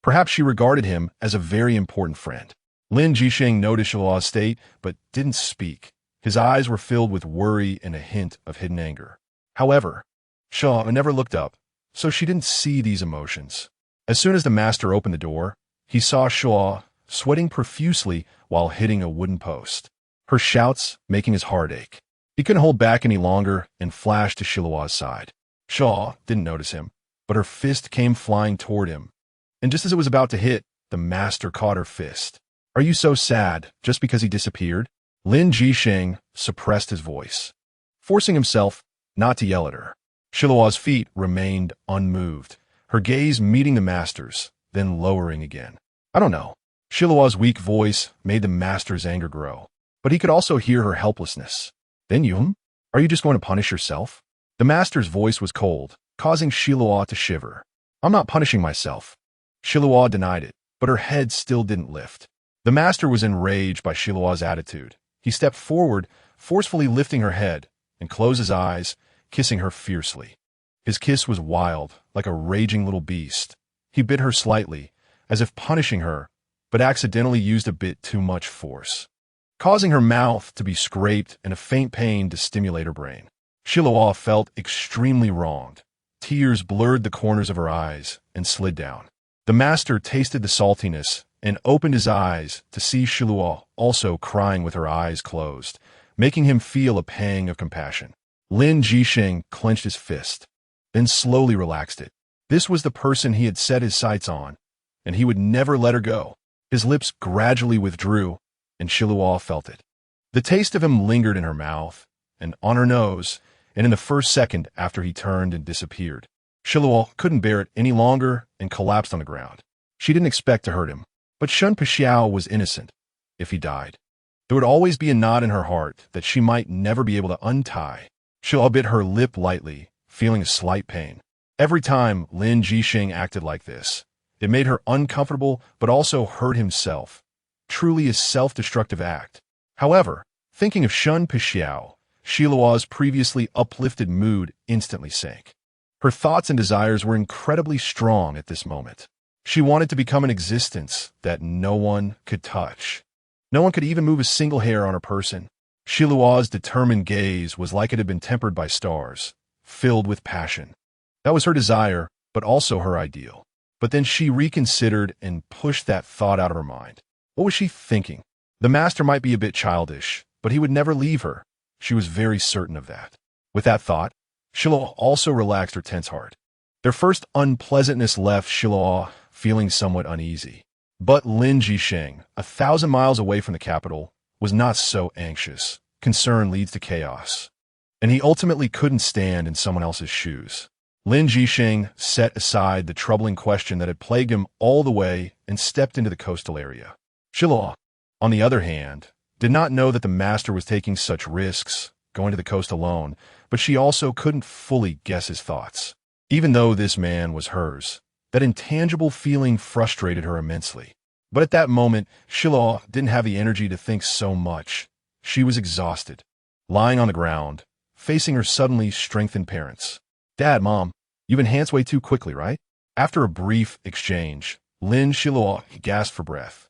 [SPEAKER 1] Perhaps she regarded him as a very important friend. Lin Xiluo noticed Xiluo's state, but didn't speak. His eyes were filled with worry and a hint of hidden anger. However, Xiluo never looked up, so she didn't see these emotions. As soon as the master opened the door, he saw Xiluo sweating profusely while hitting a wooden post, her shouts making his heart ache. He couldn't hold back any longer and flashed to Xiluo's side. Xiluo didn't notice him, but her fist came flying toward him, and just as it was about to hit, the master caught her fist. Are you so sad just because he disappeared? Lin Xiluo suppressed his voice, forcing himself not to yell at her. Xiluo's feet remained unmoved, her gaze meeting the master's, then lowering again. I don't know. Xiluo's weak voice made the master's anger grow, but he could also hear her helplessness. Then you? Are you just going to punish yourself? The master's voice was cold, causing Xiluo to shiver. I'm not punishing myself. Xiluo denied it. but her head still didn't lift. The master was enraged by Xiluo's attitude. He stepped forward, forcefully lifting her head, and closed his eyes, kissing her fiercely. His kiss was wild, like a raging little beast. He bit her slightly, as if punishing her, but accidentally used a bit too much force, causing her mouth to be scraped and a faint pain to stimulate her brain. Xiluo felt extremely wronged. Tears blurred the corners of her eyes and slid down. The master tasted the saltiness and opened his eyes to see Xiluo also crying with her eyes closed, making him feel a pang of compassion. Lin Xiluo clenched his fist, then slowly relaxed it. This was the person he had set his sights on, and he would never let her go. His lips gradually withdrew, and Xiluo felt it. The taste of him lingered in her mouth, and on her nose, and in the first second after he turned and disappeared. Xiluo couldn't bear it any longer and collapsed on the ground. She didn't expect to hurt him, but Shun Pixiao was innocent. If he died, there would always be a knot in her heart that she might never be able to untie. Xiluo bit her lip lightly, feeling a slight pain. Every time Lin Xiluo acted like this, it made her uncomfortable but also hurt himself. Truly a self-destructive act. However, thinking of Shun Pixiao, Xiluo's previously uplifted mood instantly sank. Her thoughts and desires were incredibly strong at this moment. She wanted to become an existence that no one could touch. No one could even move a single hair on her person. Xiluo's determined gaze was like it had been tempered by stars, filled with passion. That was her desire, but also her ideal. But then she reconsidered and pushed that thought out of her mind. What was she thinking? The master might be a bit childish, but he would never leave her. She was very certain of that. With that thought, Xiluo also relaxed her tense heart. Their first unpleasantness left Xiluo feeling somewhat uneasy. But Lin Xiluo, 1,000 miles away from the capital, was not so anxious. Concern leads to chaos, and he ultimately couldn't stand in someone else's shoes. Lin Xiluo set aside the troubling question that had plagued him all the way and stepped into the coastal area. Xiluo, on the other hand, did not know that the master was taking such risks, going to the coast alone, but she also couldn't fully guess his thoughts. Even though this man was hers, that intangible feeling frustrated her immensely. But at that moment, Xiluo didn't have the energy to think so much. She was exhausted, lying on the ground, facing her suddenly strengthened parents. "Dad, Mom, you've enhanced way too quickly, right?" After a brief exchange, Lin Xiluo gasped for breath,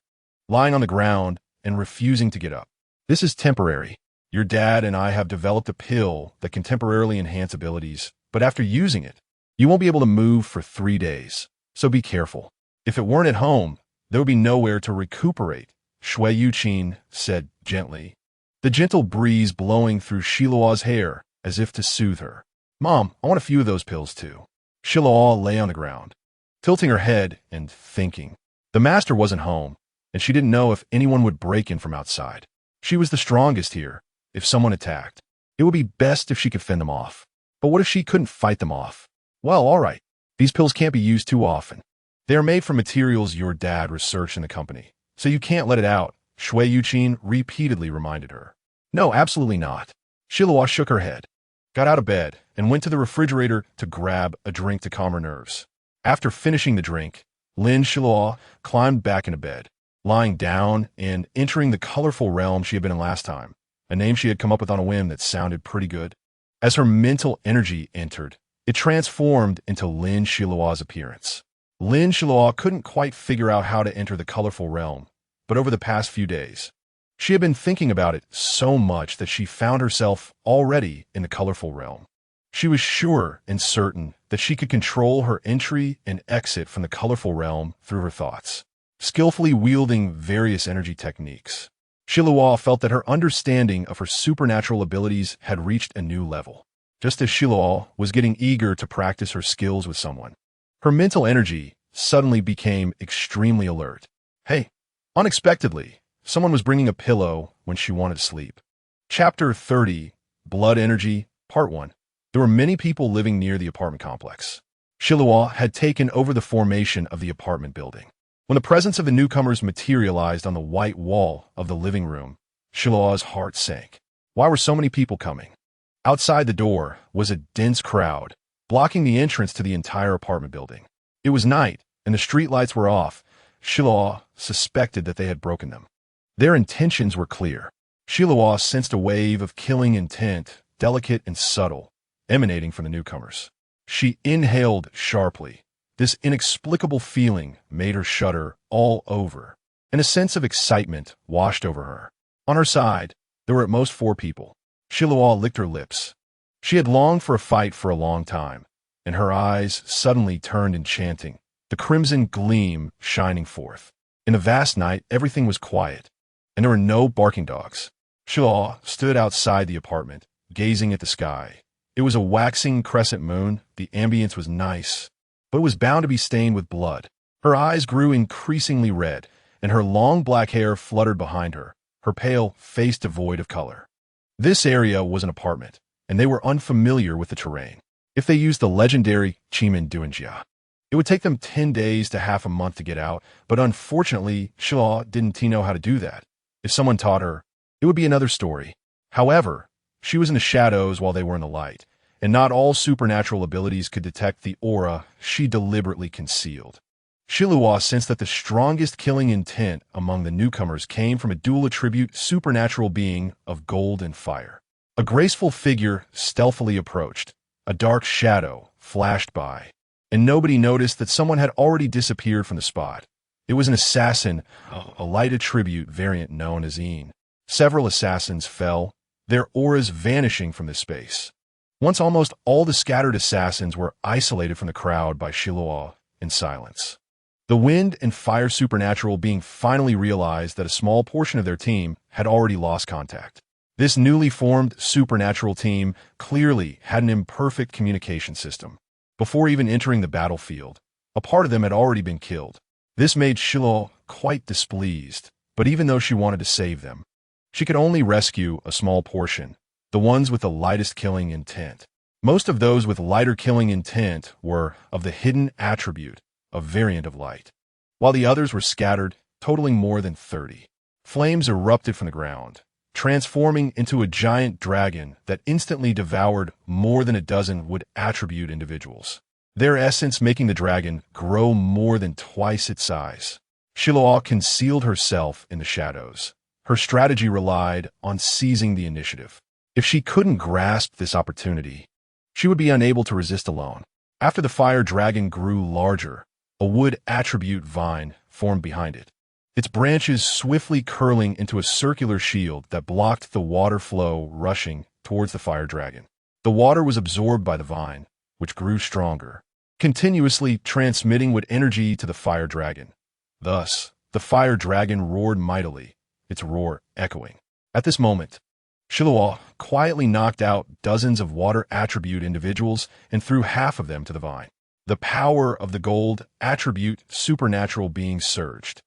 [SPEAKER 1] lying on the ground and refusing to get up. "This is temporary. Your dad and I have developed a pill that can temporarily enhance abilities, but after using it, you won't be able to move for 3 days. So be careful. If it weren't at home, there would be nowhere to recuperate," Shui Yuqin said gently, the gentle breeze blowing through Xiluo's hair as if to soothe her. "Mom, I want a few of those pills too." Xiluo lay on the ground, tilting her head and thinking. The master wasn't home, and she didn't know if anyone would break in from outside. She was the strongest here. If someone attacked, it would be best if she could fend them off. But what if she couldn't fight them off? Well, all right. These pills can't be used too often. They are made from materials your dad researched in the company, so you can't let it out, Shui Yuqin repeatedly reminded her. "No, absolutely not." Xiluo shook her head, got out of bed, and went to the refrigerator to grab a drink to calm her nerves. After finishing the drink, Lin Xiluo climbed back into bed, lying down and entering the colorful realm she had been in last time, a name she had come up with on a whim that sounded pretty good. As her mental energy entered, it transformed into Lin Xiluo's appearance. Lin Xiluo couldn't quite figure out how to enter the colorful realm, but over the past few days, she had been thinking about it so much that she found herself already in the colorful realm. She was sure and certain that she could control her entry and exit from the colorful realm through her thoughts, skillfully wielding various energy techniques. Xiluo felt that her understanding of her supernatural abilities had reached a new level. Just as Xiluo was getting eager to practice her skills with someone, her mental energy suddenly became extremely alert. Hey, unexpectedly, someone was bringing a pillow when she wanted to sleep. Chapter 30, Blood Energy, Part 1. There were many people living near the apartment complex. Xiluo had taken over the formation of the apartment building. When the presence of the newcomers materialized on the white wall of the living room, Xiluo's heart sank. Why were so many people coming? Outside the door was a dense crowd, blocking the entrance to the entire apartment building. It was night, and the streetlights were off, Xiluo suspected that they had broken them. Their intentions were clear. Xiluo sensed a wave of killing intent, delicate and subtle, emanating from the newcomers. She inhaled sharply. This inexplicable feeling made her shudder all over, and a sense of excitement washed over her. On her side, there were at most 4 people. Xiluo licked her lips. She had longed for a fight for a long time, and her eyes suddenly turned enchanting, the crimson gleam shining forth. In the vast night, everything was quiet, and there were no barking dogs. Xiluo stood outside the apartment, gazing at the sky. It was a waxing crescent moon. The ambience was nice, but it was bound to be stained with blood. Her eyes grew increasingly red, and her long black hair fluttered behind her, her pale face devoid of color. This area was an apartment, and they were unfamiliar with the terrain. If they used the legendary Chimin Duanjia, it would take them 10 days to half a month to get out, but unfortunately, Xiluo didn't know how to do that. If someone taught her, it would be another story. However, she was in the shadows while they were in the light, and not all supernatural abilities could detect the aura she deliberately concealed. Xiluo sensed that the strongest killing intent among the newcomers came from a dual-attribute supernatural being of gold and fire. A graceful figure stealthily approached. A dark shadow flashed by, and nobody noticed that someone had already disappeared from the spot. It was an assassin, a light attribute variant known as Yin. Several assassins fell, their auras vanishing from this space. Once almost all the scattered assassins were isolated from the crowd by Xiluo in silence. The wind and fire supernatural being finally realized that a small portion of their team had already lost contact. This newly formed supernatural team clearly had an imperfect communication system. Before even entering the battlefield, a part of them had already been killed. This made Xiluo quite displeased, but even though she wanted to save them, she could only rescue a small portion, the ones with the lightest killing intent. Most of those with lighter killing intent were of the hidden attribute, a variant of light, while the others were scattered, totaling more than 30. Flames erupted from the ground, transforming into a giant dragon that instantly devoured more than a dozen wood attribute individuals, their essence making the dragon grow more than twice its size. Xiluo concealed herself in the shadows. Her strategy relied on seizing the initiative. If she couldn't grasp this opportunity, she would be unable to resist alone. After the fire dragon grew larger, a wood attribute vine formed behind it, its branches swiftly curling into a circular shield that blocked the water flow rushing towards the fire dragon. The water was absorbed by the vine, which grew stronger, continuously transmitting wood energy to the fire dragon. Thus, the fire dragon roared mightily, its roar echoing. At this moment, Xiluo quietly knocked out dozens of water attribute individuals and threw half of them to the vine. The power of the gold attribute supernatural being surged,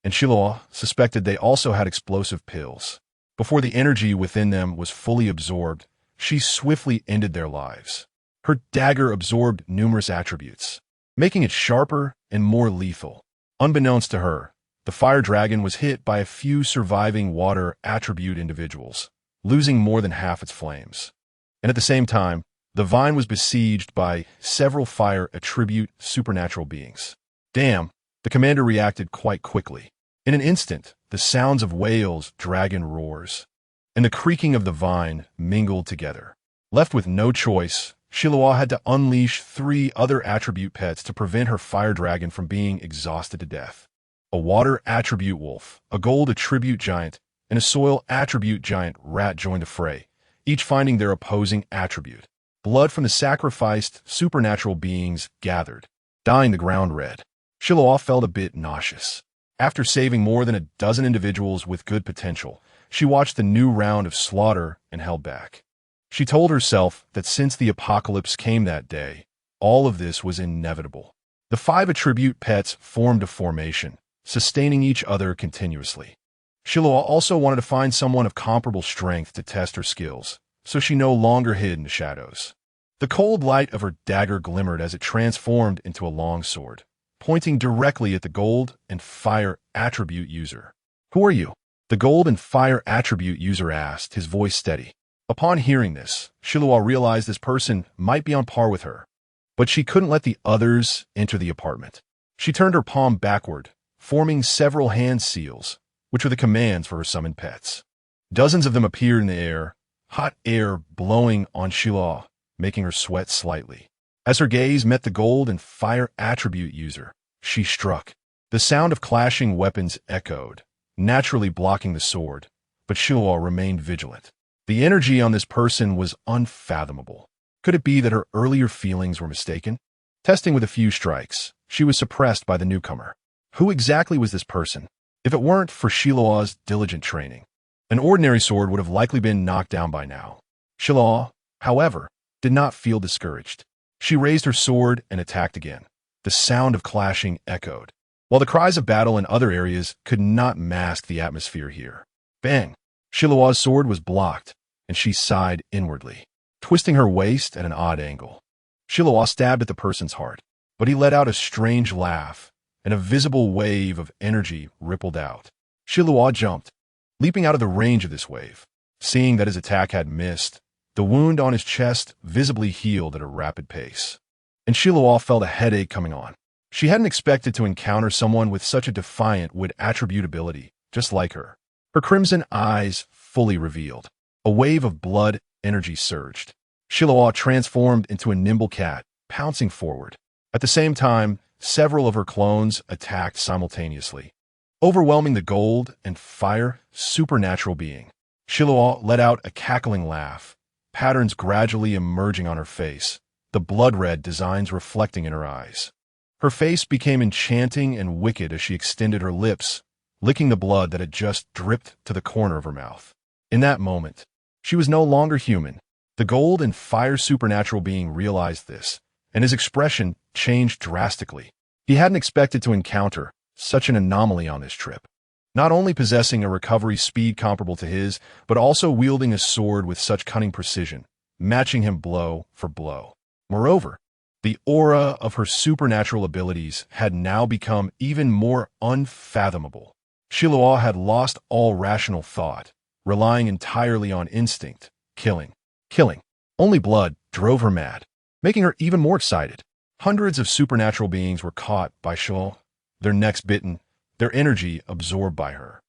[SPEAKER 1] and Xiluo suspected they also had explosive pills. Before the energy within them was fully absorbed, she swiftly ended their lives. Her dagger absorbed numerous attributes, making it sharper and more lethal. Unbeknownst to her, the fire dragon was hit by a few surviving water attribute individuals, losing more than half its flames. And at the same time, the vine was besieged by several fire attribute supernatural beings. Damn, the commander reacted quite quickly. In an instant, the sounds of wails, dragon roars, and the creaking of the vine mingled together. Left with no choice, Xiluo had to unleash 3 other attribute pets to prevent her fire dragon from being exhausted to death. A water attribute wolf, a gold attribute giant, and a soil attribute giant rat joined the fray, each finding their opposing attribute. Blood from the sacrificed supernatural beings gathered, dyeing the ground red. Xiluo felt a bit nauseous. After saving more than a dozen individuals with good potential, she watched the new round of slaughter and held back. She told herself that since the apocalypse came that day, all of this was inevitable. The 5 attribute pets formed a formation, sustaining each other continuously. Xiluo also wanted to find someone of comparable strength to test her skills, so she no longer hid in the shadows. The cold light of her dagger glimmered as it transformed into a long sword, pointing directly at the gold and fire attribute user. "Who are you?" the gold and fire attribute user asked, his voice steady. Upon hearing this, Xiluo realized this person might be on par with her, but she couldn't let the others enter the apartment. She turned her palm backward, forming several hand seals, which were the commands for her summoned pets. Dozens of them appeared in the air, hot air blowing on Xiluo, making her sweat slightly. As her gaze met the gold and fire attribute user, she struck. The sound of clashing weapons echoed, naturally blocking the sword, but Xiluo remained vigilant. The energy on this person was unfathomable. Could it be that her earlier feelings were mistaken? Testing with a few strikes, she was suppressed by the newcomer. Who exactly was this person? If it weren't for Xiluo's diligent training, an ordinary sword would have likely been knocked down by now. Xiluo, however, did not feel discouraged. She raised her sword and attacked again. The sound of clashing echoed, while the cries of battle in other areas could not mask the atmosphere here. Bang! Xiluo's sword was blocked, and she sighed inwardly, twisting her waist at an odd angle. Xiluo stabbed at the person's heart, but he let out a strange laugh, and a visible wave of energy rippled out. Xiluo jumped, leaping out of the range of this wave. Seeing that his attack had missed, the wound on his chest visibly healed at a rapid pace. And Xiluo felt a headache coming on. She hadn't expected to encounter someone with such a defiant with attribute ability, just like her. Her crimson eyes fully revealed. A wave of blood energy surged. Xiluo transformed into a nimble cat, pouncing forward. At the same time, several of her clones attacked simultaneously, overwhelming the gold and fire supernatural being. Xiluo let out a cackling laugh, patterns gradually emerging on her face, the blood-red designs reflecting in her eyes. Her face became enchanting and wicked as she extended her lips, licking the blood that had just dripped to the corner of her mouth. In that moment, she was no longer human. The gold and fire supernatural being realized this, and his expression changed drastically. He hadn't expected to encounter such an anomaly on this trip. Not only possessing a recovery speed comparable to his, but also wielding a sword with such cunning precision, matching him blow for blow. Moreover, the aura of her supernatural abilities had now become even more unfathomable. Xiluo had lost all rational thought, relying entirely on instinct. Killing. Only blood drove her mad, making her even more excited. Hundreds of supernatural beings were caught by Xiluo, their necks bitten, their energy absorbed by her.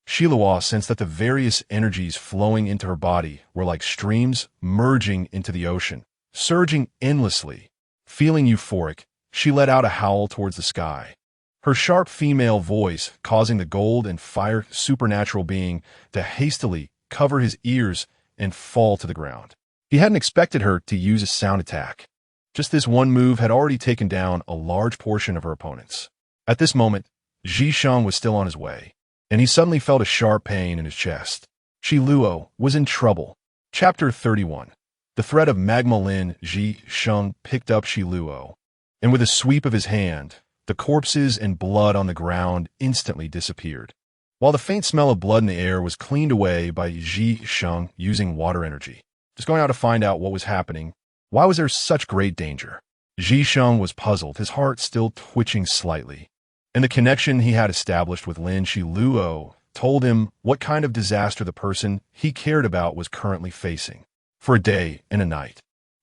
[SPEAKER 1] Xiluo sensed that the various energies flowing into her body were like streams merging into the ocean, surging endlessly. Feeling euphoric, she let out a howl towards the sky, her sharp female voice causing the gold and fire supernatural being to hastily cover his ears and fall to the ground. He hadn't expected her to use a sound attack. Just this one move had already taken down a large portion of her opponents. At this moment, Zhisheng was still on his way, and he suddenly felt a sharp pain in his chest. Xiluo was in trouble. Chapter 31. The threat of magma. Lin Xiluo picked up Xiluo, and with a sweep of his hand, the corpses and blood on the ground instantly disappeared, while the faint smell of blood in the air was cleaned away by Zhisheng using water energy. Just going out to find out what was happening. Why was there such great danger? Zhisheng was puzzled, his heart still twitching slightly, and the connection he had established with Lin Xiluo told him what kind of disaster the person he cared about was currently facing. For a day and a night,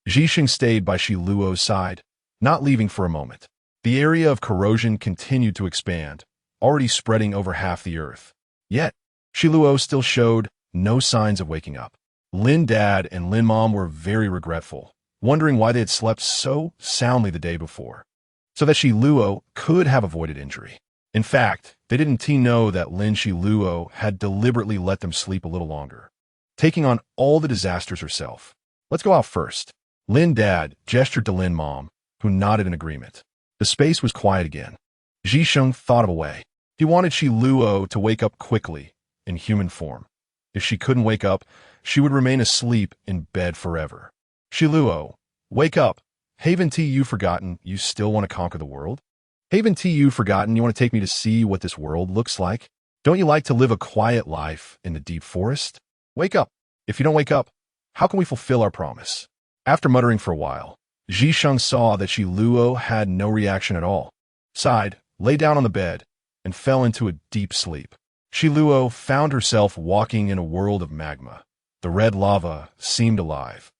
[SPEAKER 1] Zhisheng stayed by Xiluo's side, not leaving for a moment. The area of corrosion continued to expand, already spreading over half the earth. Yet, Xiluo still showed no signs of waking up. Lin Dad and Lin Mom were very regretful, wondering why they had slept so soundly the day before, so that Xiluo could have avoided injury. In fact, they didn't know that Lin Xiluo had deliberately let them sleep a little longer, taking on all the disasters herself. Let's go out first. Lin Dad gestured to Lin Mom, who nodded in agreement. The space was quiet again. Zhisheng thought of a way. He wanted Xiluo to wake up quickly, in human form. If she couldn't wake up, she would remain asleep in bed forever. Xiluo, wake up. Haven't you forgotten you still want to conquer the world? Haven't you forgotten you want to take me to see what this world looks like? Don't you like to live a quiet life in the deep forest? Wake up. If you don't wake up, how can we fulfill our promise? After muttering for a while, Zhisheng saw that Xiluo had no reaction at all, sighed, lay down on the bed, and fell into a deep sleep. Xiluo found herself walking in a world of magma. The red lava seemed alive.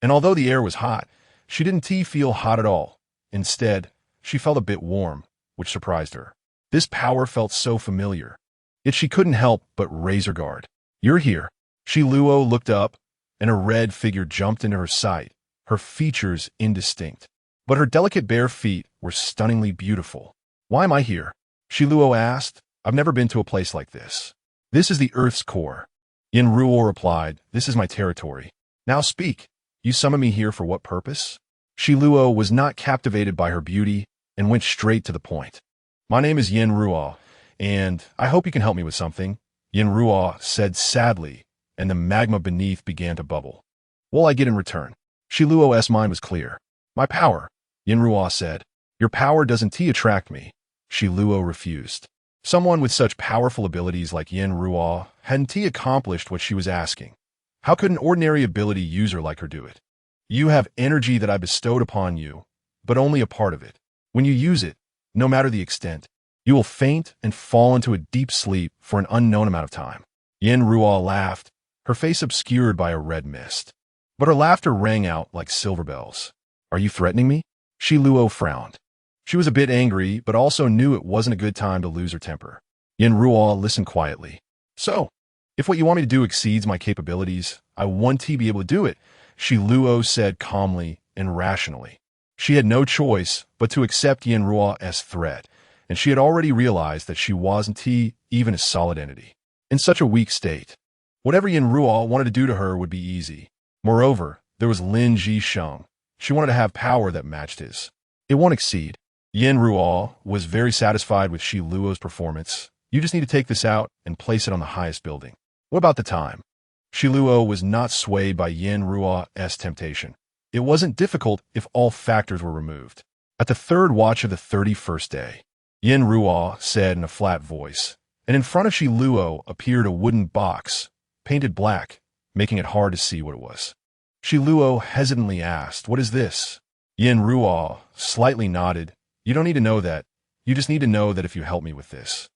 [SPEAKER 1] And although the air was hot, she didn't feel hot at all. Instead, she felt a bit warm, which surprised her. This power felt so familiar. Yet she couldn't help but raise her guard. "You're here." Xiluo looked up, and a red figure jumped into her sight, her features indistinct. But her delicate bare feet were stunningly beautiful. "Why am I here?" Xiluo asked. "I've never been to a place like this." "This is the Earth's core." Yin-Ruo replied, "This is my territory. Now speak. You summoned me here for what purpose?" Xiluo was not captivated by her beauty and went straight to the point. "My name is Yin-Ruo, and I hope you can help me with something," Yin-Ruo said sadly, and the magma beneath began to bubble. "What'll I get in return?" Xiluo's mind was clear. "My power," Yin-Ruo said. "Your power doesn't attract me." Xiluo refused. Someone with such powerful abilities like Yin-Ruo hadn't accomplished what she was asking. How could an ordinary ability user like her do it? "You have energy that I bestowed upon you, but only a part of it. When you use it, no matter the extent, you will faint and fall into a deep sleep for an unknown amount of time." Yin-Ruo laughed, her face obscured by a red mist. But her laughter rang out like silver bells. "Are you threatening me?" Xiluo frowned. She was a bit angry, but also knew it wasn't a good time to lose her temper. Yin-Ruo listened quietly. "So, if what you want me to do exceeds my capabilities, I want to be able to do it," Xiluo said calmly and rationally. She had no choice but to accept Yin-Ruo's threat, and she had already realized that she wasn't even a solid entity. In such a weak state, whatever Yin-Ruo wanted to do to her would be easy. Moreover, there was Lin Xiluo. She wanted to have power that matched his. It won't exceed. Yin-Ruo was very satisfied with Xiluo's performance. "You just need to take this out and place it on the highest building." "What about the time?" Xiluo was not swayed by Yin-Ruo's temptation. It wasn't difficult if all factors were removed. "At the third watch of the 31st day," Yin-Ruo said in a flat voice, and in front of Xiluo appeared a wooden box, painted black, making it hard to see what it was. Xiluo hesitantly asked, "What is this?" Yin-Ruo slightly nodded. "You don't need to know that. You just need to know that if you help me with this,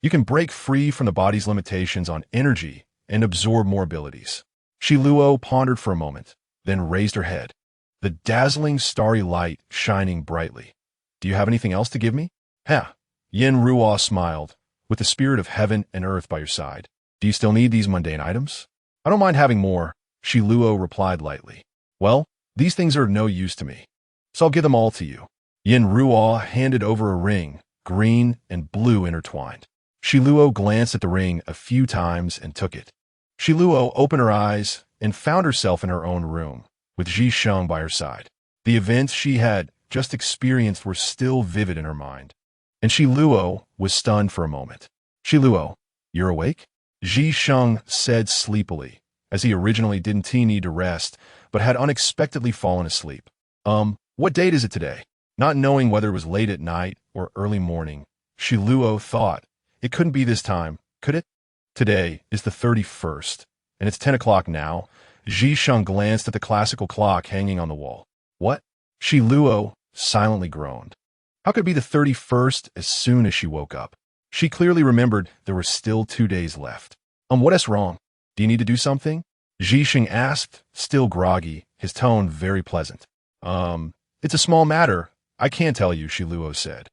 [SPEAKER 1] you can break free from the body's limitations on energy and absorb more abilities." Xiluo pondered for a moment, then raised her head, the dazzling starry light shining brightly. "Do you have anything else to give me?" "Huh." Yin-Ruo smiled, "With the spirit of heaven and earth by your side. Do you still need these mundane items?" "I don't mind having more," Xiluo replied lightly. "Well, these things are of no use to me, so I'll give them all to you." Yin-Ruo handed over a ring, green and blue intertwined. Xiluo glanced at the ring a few times and took it. Xiluo opened her eyes and found herself in her own room, with Zhisheng by her side. The events she had just experienced were still vivid in her mind, and Xiluo was stunned for a moment. "Xiluo, you're awake?" Zhisheng said sleepily, as he originally didn't need to rest, but had unexpectedly fallen asleep. What date is it today?" Not knowing whether it was late at night or early morning, Xiluo thought, "It couldn't be this time, could it?" "Today is the 31st, and it's 10 o'clock now." Zhisheng glanced at the classical clock hanging on the wall. "What?" Xiluo silently groaned. How could it be the 31st as soon as she woke up? She clearly remembered there were still 2 days left. What is wrong? Do you need to do something?" Zhisheng asked, still groggy, his tone very pleasant. It's a small matter. I can't tell you," Xiluo said.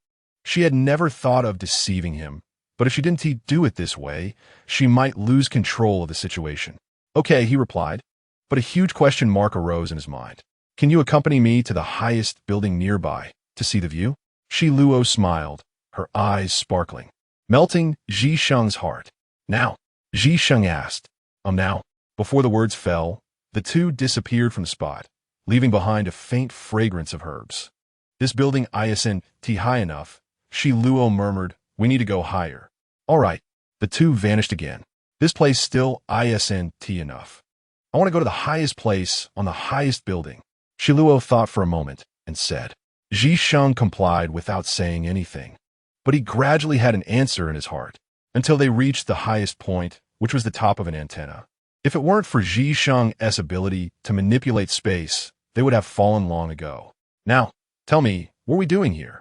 [SPEAKER 1] She had never thought of deceiving him, but if she didn't do it this way, she might lose control of the situation. "Okay," he replied, but a huge question mark arose in his mind. "Can you accompany me to the highest building nearby to see the view?" Xiluo smiled, her eyes sparkling, melting Zhisheng's heart. "Now?" Zhisheng asked. Now?" Before the words fell, the two disappeared from the spot, leaving behind a faint fragrance of herbs. "This building isn't high enough," Xiluo murmured. "We need to go higher." "All right." The two vanished again. "This place still isn't enough. I want to go to the highest place on the highest building." Xiluo thought for a moment and said. Zhisheng complied without saying anything, but he gradually had an answer in his heart, until they reached the highest point, which was the top of an antenna. If it weren't for Zhisheng's ability to manipulate space, they would have fallen long ago. "Now, tell me, what are we doing here?"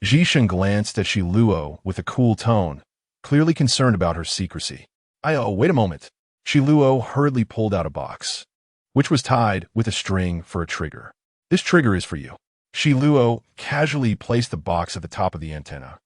[SPEAKER 1] Zhisheng glanced at Xiluo with a cool tone, clearly concerned about her secrecy. Wait a moment." Xiluo hurriedly pulled out a box, which was tied with a string for a trigger. "This trigger is for you." Xiluo casually placed the box at the top of the antenna.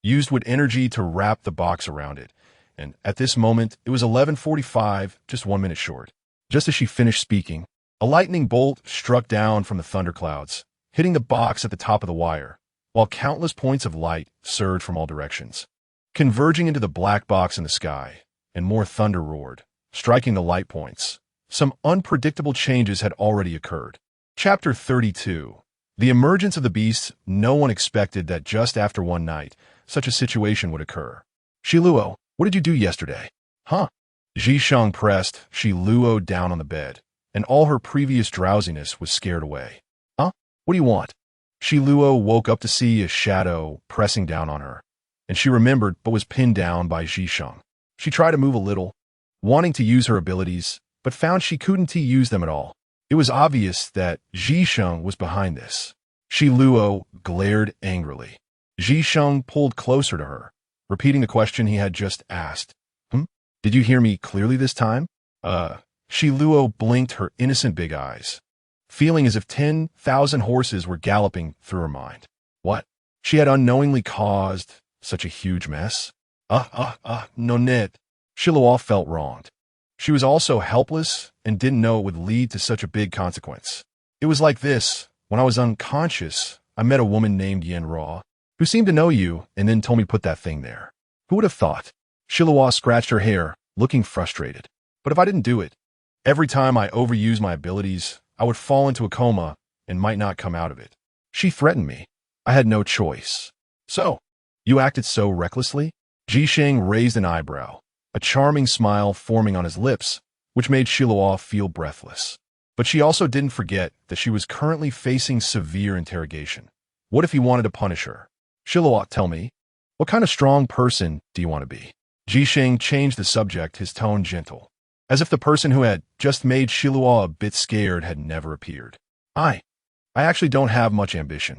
[SPEAKER 1] used wood energy to wrap the box around it, and at this moment, it was 11:45, just 1 minute short. Just as she finished speaking, a lightning bolt struck down from the thunderclouds, hitting the box at the top of the wire, while countless points of light surged from all directions, converging into the black box in the sky, and more thunder roared, striking the light points. Some unpredictable changes had already occurred. Chapter 32. The emergence of the beasts. No one expected that just after one night, such a situation would occur. Xiluo, what did you do yesterday? Huh? Zhisheng pressed Xiluo down on the bed, and all her previous drowsiness was scared away. Huh? What do you want? Xiluo woke up to see a shadow pressing down on her, and she remembered but was pinned down by Zhisheng. She tried to move a little, wanting to use her abilities, but found she couldn't use them at all. It was obvious that Zhisheng was behind this. Xiluo glared angrily. Zhisheng pulled closer to her, repeating the question he had just asked. Did you hear me clearly this time? Xiluo blinked her innocent big eyes, feeling as if 10,000 horses were galloping through her mind. What? She had unknowingly caused such a huge mess? No net. Xiluo felt wronged. She was also helpless and didn't know it would lead to such a big consequence. It was like this. When I was unconscious, I met a woman named Yenra, who seemed to know you and then told me to put that thing there. Who would have thought? Xiluo scratched her hair, looking frustrated. But if I didn't do it, every time I overused my abilities, I would fall into a coma and might not come out of it. She threatened me. I had no choice. So, you acted so recklessly? Zhisheng raised an eyebrow, a charming smile forming on his lips, which made Xiluo feel breathless. But she also didn't forget that she was currently facing severe interrogation. What if he wanted to punish her? Xiluo, tell me, what kind of strong person do you want to be? Zhisheng changed the subject, his tone gentle, as if the person who had just made Xiluo a bit scared had never appeared. I actually don't have much ambition.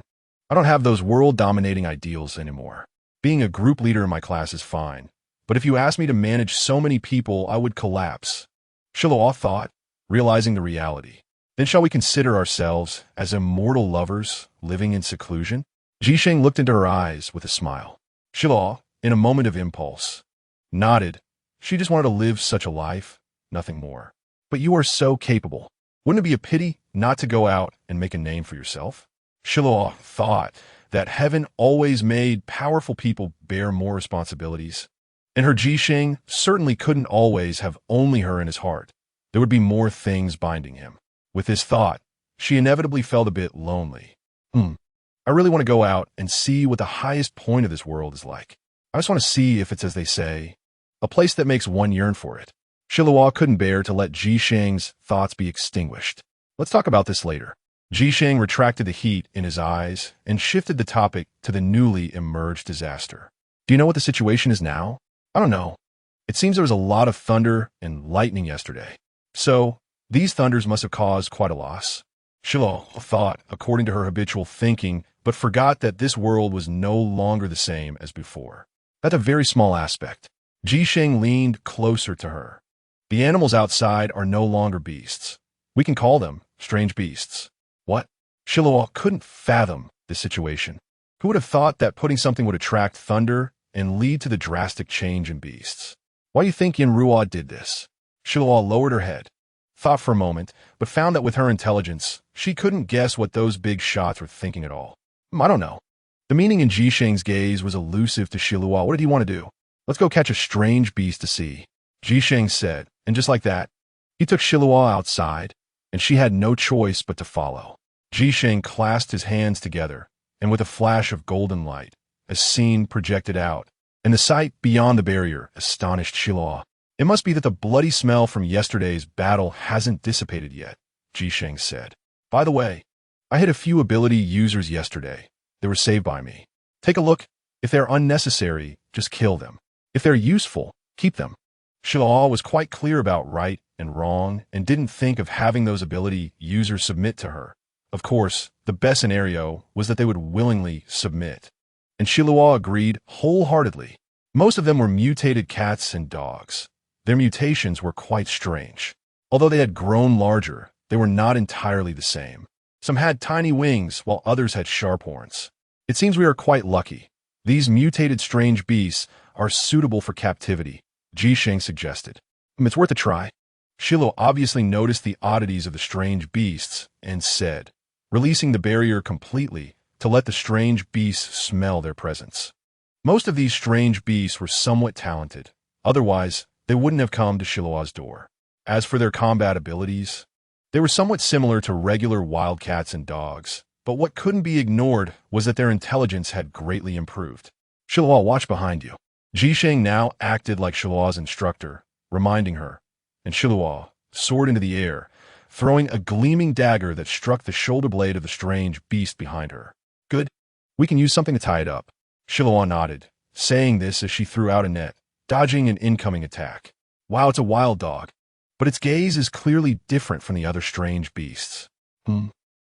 [SPEAKER 1] I don't have those world-dominating ideals anymore. Being a group leader in my class is fine, but if you asked me to manage so many people, I would collapse. Xiluo thought, realizing the reality. Then shall we consider ourselves as immortal lovers living in seclusion? Zhisheng looked into her eyes with a smile. Xiluo, in a moment of impulse, nodded. She just wanted to live such a life, nothing more. But you are so capable. Wouldn't it be a pity not to go out and make a name for yourself? Xiluo thought that heaven always made powerful people bear more responsibilities, and her Zhisheng certainly couldn't always have only her in his heart. There would be more things binding him. With this thought, she inevitably felt a bit lonely. I really want to go out and see what the highest point of this world is like. I just want to see if it's as they say, a place that makes one yearn for it. Xiluo couldn't bear to let Zhisheng's thoughts be extinguished. Let's talk about this later. Zhisheng retracted the heat in his eyes and shifted the topic to the newly emerged disaster. Do you know what the situation is now? I don't know. It seems there was a lot of thunder and lightning yesterday. So, these thunders must have caused quite a loss. Xiluo thought, according to her habitual thinking, but forgot that this world was no longer the same as before. That's a very small aspect. Zhisheng leaned closer to her. The animals outside are no longer beasts. We can call them strange beasts. What? Xiluo couldn't fathom the situation. Who would have thought that putting something would attract thunder and lead to the drastic change in beasts? Why do you think you.It did this? Xiluo lowered her head, thought for a moment, but found that with her intelligence, she couldn't guess what those big shots were thinking at all. I don't know. The meaning in Zhisheng's gaze was elusive to Xiluo. What did he want to do? Let's go catch a strange beast to see, Zhisheng said, and just like that, he took Xiluo outside, and she had no choice but to follow. Zhisheng clasped his hands together, and with a flash of golden light, a scene projected out, and the sight beyond the barrier astonished Xiluo. It must be that the bloody smell from yesterday's battle hasn't dissipated yet, Zhisheng said. By the way, I hit a few ability users yesterday. They were saved by me. Take a look. If they're unnecessary, just kill them. If they're useful, keep them. Xiluo was quite clear about right and wrong and didn't think of having those ability users submit to her. Of course, the best scenario was that they would willingly submit. And Xiluo agreed wholeheartedly. Most of them were mutated cats and dogs. Their mutations were quite strange. Although they had grown larger, they were not entirely the same. Some had tiny wings, while others had sharp horns. It seems we are quite lucky. These mutated strange beasts are suitable for captivity, Jisheng suggested. It's worth a try. Xiluo obviously noticed the oddities of the strange beasts and said, releasing the barrier completely to let the strange beasts smell their presence. Most of these strange beasts were somewhat talented, otherwise they wouldn't have come to Xiluo's door. As for their combat abilities, they were somewhat similar to regular wildcats and dogs, but what couldn't be ignored was that their intelligence had greatly improved. Xiluo, watch behind you. Jisheng now acted like Xiluo's instructor, reminding her, and Xiluo soared into the air, throwing a gleaming dagger that struck the shoulder blade of the strange beast behind her. Good. We can use something to tie it up. Xiluo nodded, saying this as she threw out a net, dodging an incoming attack. Wow, it's a wild dog, but its gaze is clearly different from the other strange beasts.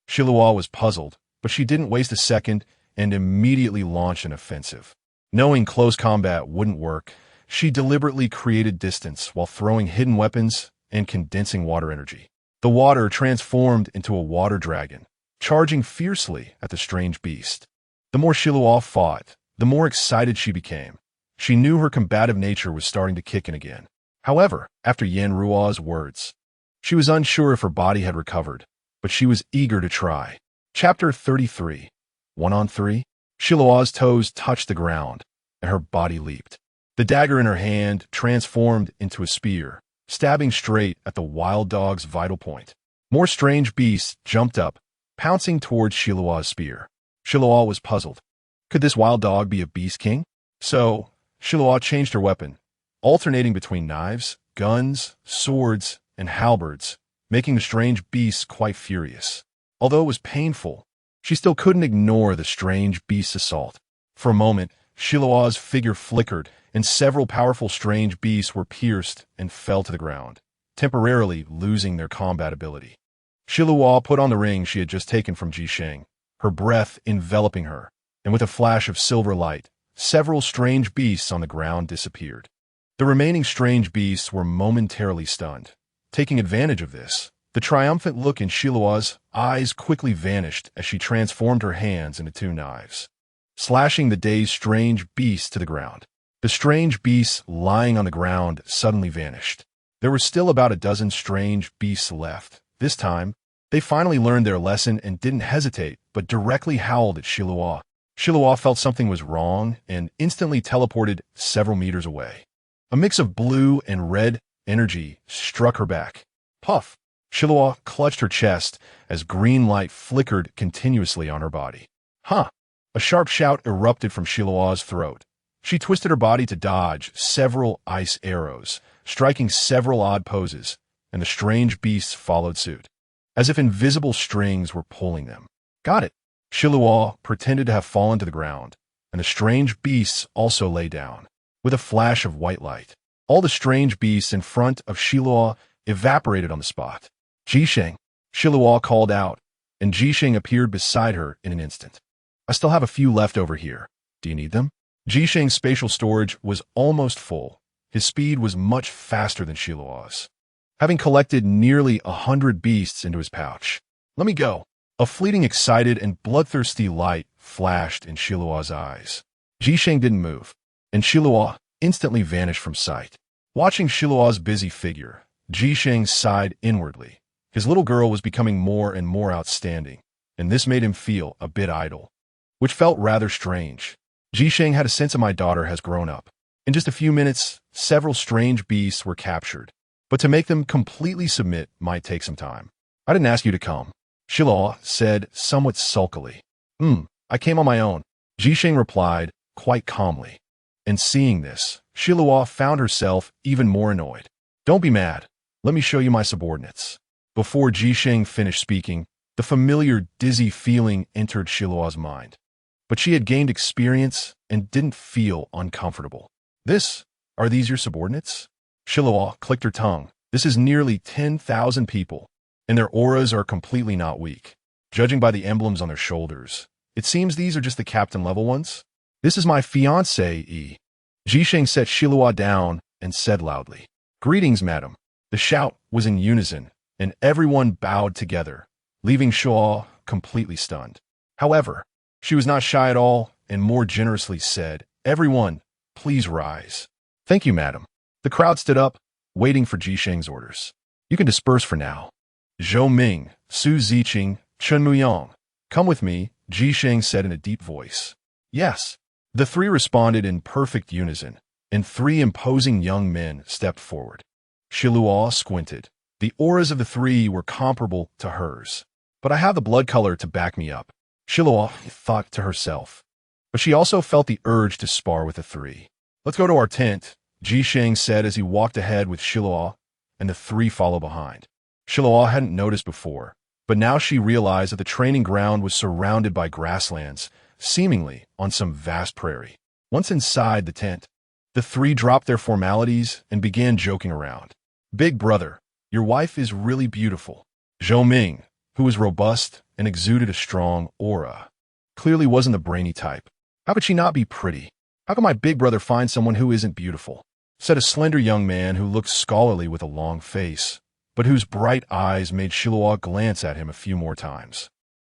[SPEAKER 1] Xiluo was puzzled, but she didn't waste a second and immediately launched an offensive. Knowing close combat wouldn't work, she deliberately created distance while throwing hidden weapons and condensing water energy. The water transformed into a water dragon, charging fiercely at the strange beast. The more Xiluo fought, the more excited she became. She knew her combative nature was starting to kick in again. However, after Yan Ruo's words, she was unsure if her body had recovered, but she was eager to try. Chapter 33. 1-on-3. Xiluo's toes touched the ground, and her body leaped. The dagger in her hand transformed into a spear, stabbing straight at the wild dog's vital point. More strange beasts jumped up, pouncing towards Xiluo's spear. Xiluo was puzzled. Could this wild dog be a beast king? So, Xiluo changed her weapon, alternating between knives, guns, swords, and halberds, making the strange beasts quite furious. Although it was painful, she still couldn't ignore the strange beast's assault. For a moment, Xiluo's figure flickered, and several powerful strange beasts were pierced and fell to the ground, temporarily losing their combat ability. Xiluo put on the ring she had just taken from Jisheng, her breath enveloping her, and with a flash of silver light, several strange beasts on the ground disappeared. The remaining strange beasts were momentarily stunned. Taking advantage of this, the triumphant look in Xiluo's eyes quickly vanished as she transformed her hands into two knives, slashing the dazed strange beasts to the ground. The strange beasts lying on the ground suddenly vanished. There were still about a dozen strange beasts left. This time, they finally learned their lesson and didn't hesitate, but directly howled at Xiluo. Xiluo felt something was wrong and instantly teleported several meters away. A mix of blue and red energy struck her back. Puff! Xiluo clutched her chest as green light flickered continuously on her body. Huh! A sharp shout erupted from Xiluo's throat. She twisted her body to dodge several ice arrows, striking several odd poses, and the strange beasts followed suit, as if invisible strings were pulling them. Got it! Xiluo pretended to have fallen to the ground, and the strange beasts also lay down. With a flash of white light, all the strange beasts in front of Xiluo evaporated on the spot. Jisheng, Xiluo called out, and Jisheng appeared beside her in an instant. I still have a few left over here. Do you need them? Jisheng's spatial storage was almost full. His speed was much faster than Xiluo's, having collected nearly 100 beasts into his pouch. Let me go. A fleeting excited and bloodthirsty light flashed in Xiluo's eyes. Jisheng didn't move, and Xiluo instantly vanished from sight. Watching Xiluo's busy figure, Jisheng sighed inwardly. His little girl was becoming more and more outstanding, and this made him feel a bit idle, which felt rather strange. Jisheng had a sense of my daughter has grown up. In just a few minutes, several strange beasts were captured, but to make them completely submit might take some time. I didn't ask you to come, Xiluo said somewhat sulkily. I came on my own, Jisheng replied quite calmly. And seeing this, Xiluo found herself even more annoyed. Don't be mad. Let me show you my subordinates. Before Jisheng finished speaking, the familiar dizzy feeling entered Xiluo's mind. But she had gained experience and didn't feel uncomfortable. Are these your subordinates? Xiluo clicked her tongue. This is nearly 10,000 people, and their auras are completely not weak. Judging by the emblems on their shoulders, it seems these are just the captain-level ones. This is my fiancé. Jisheng set Xiluo down and said loudly, Greetings, madam. The shout was in unison, and everyone bowed together, leaving Xiluo completely stunned. However, she was not shy at all and more generously said, "Everyone, please rise." "Thank you, madam." The crowd stood up, waiting for Jisheng's orders. "You can disperse for now." Zhou Ming, Su Ziqing, Chen Muyang. "Come with me," Jisheng said in a deep voice. "Yes." The three responded in perfect unison, and three imposing young men stepped forward. Xiluo squinted. The auras of the three were comparable to hers. "But I have the blood color to back me up," Xiluo thought to herself. But she also felt the urge to spar with the three. "Let's go to our tent," Jisheng said as he walked ahead with Xiluo, and the three followed behind. Xiluo hadn't noticed before, but now she realized that the training ground was surrounded by grasslands, seemingly on some vast prairie. Once inside the tent, the three dropped their formalities and began joking around. "Big brother, your wife is really beautiful." Zhou Ming, who was robust and exuded a strong aura, clearly wasn't the brainy type. "How could she not be pretty? How can my big brother find someone who isn't beautiful?" said a slender young man who looked scholarly with a long face, but whose bright eyes made Xiluo glance at him a few more times,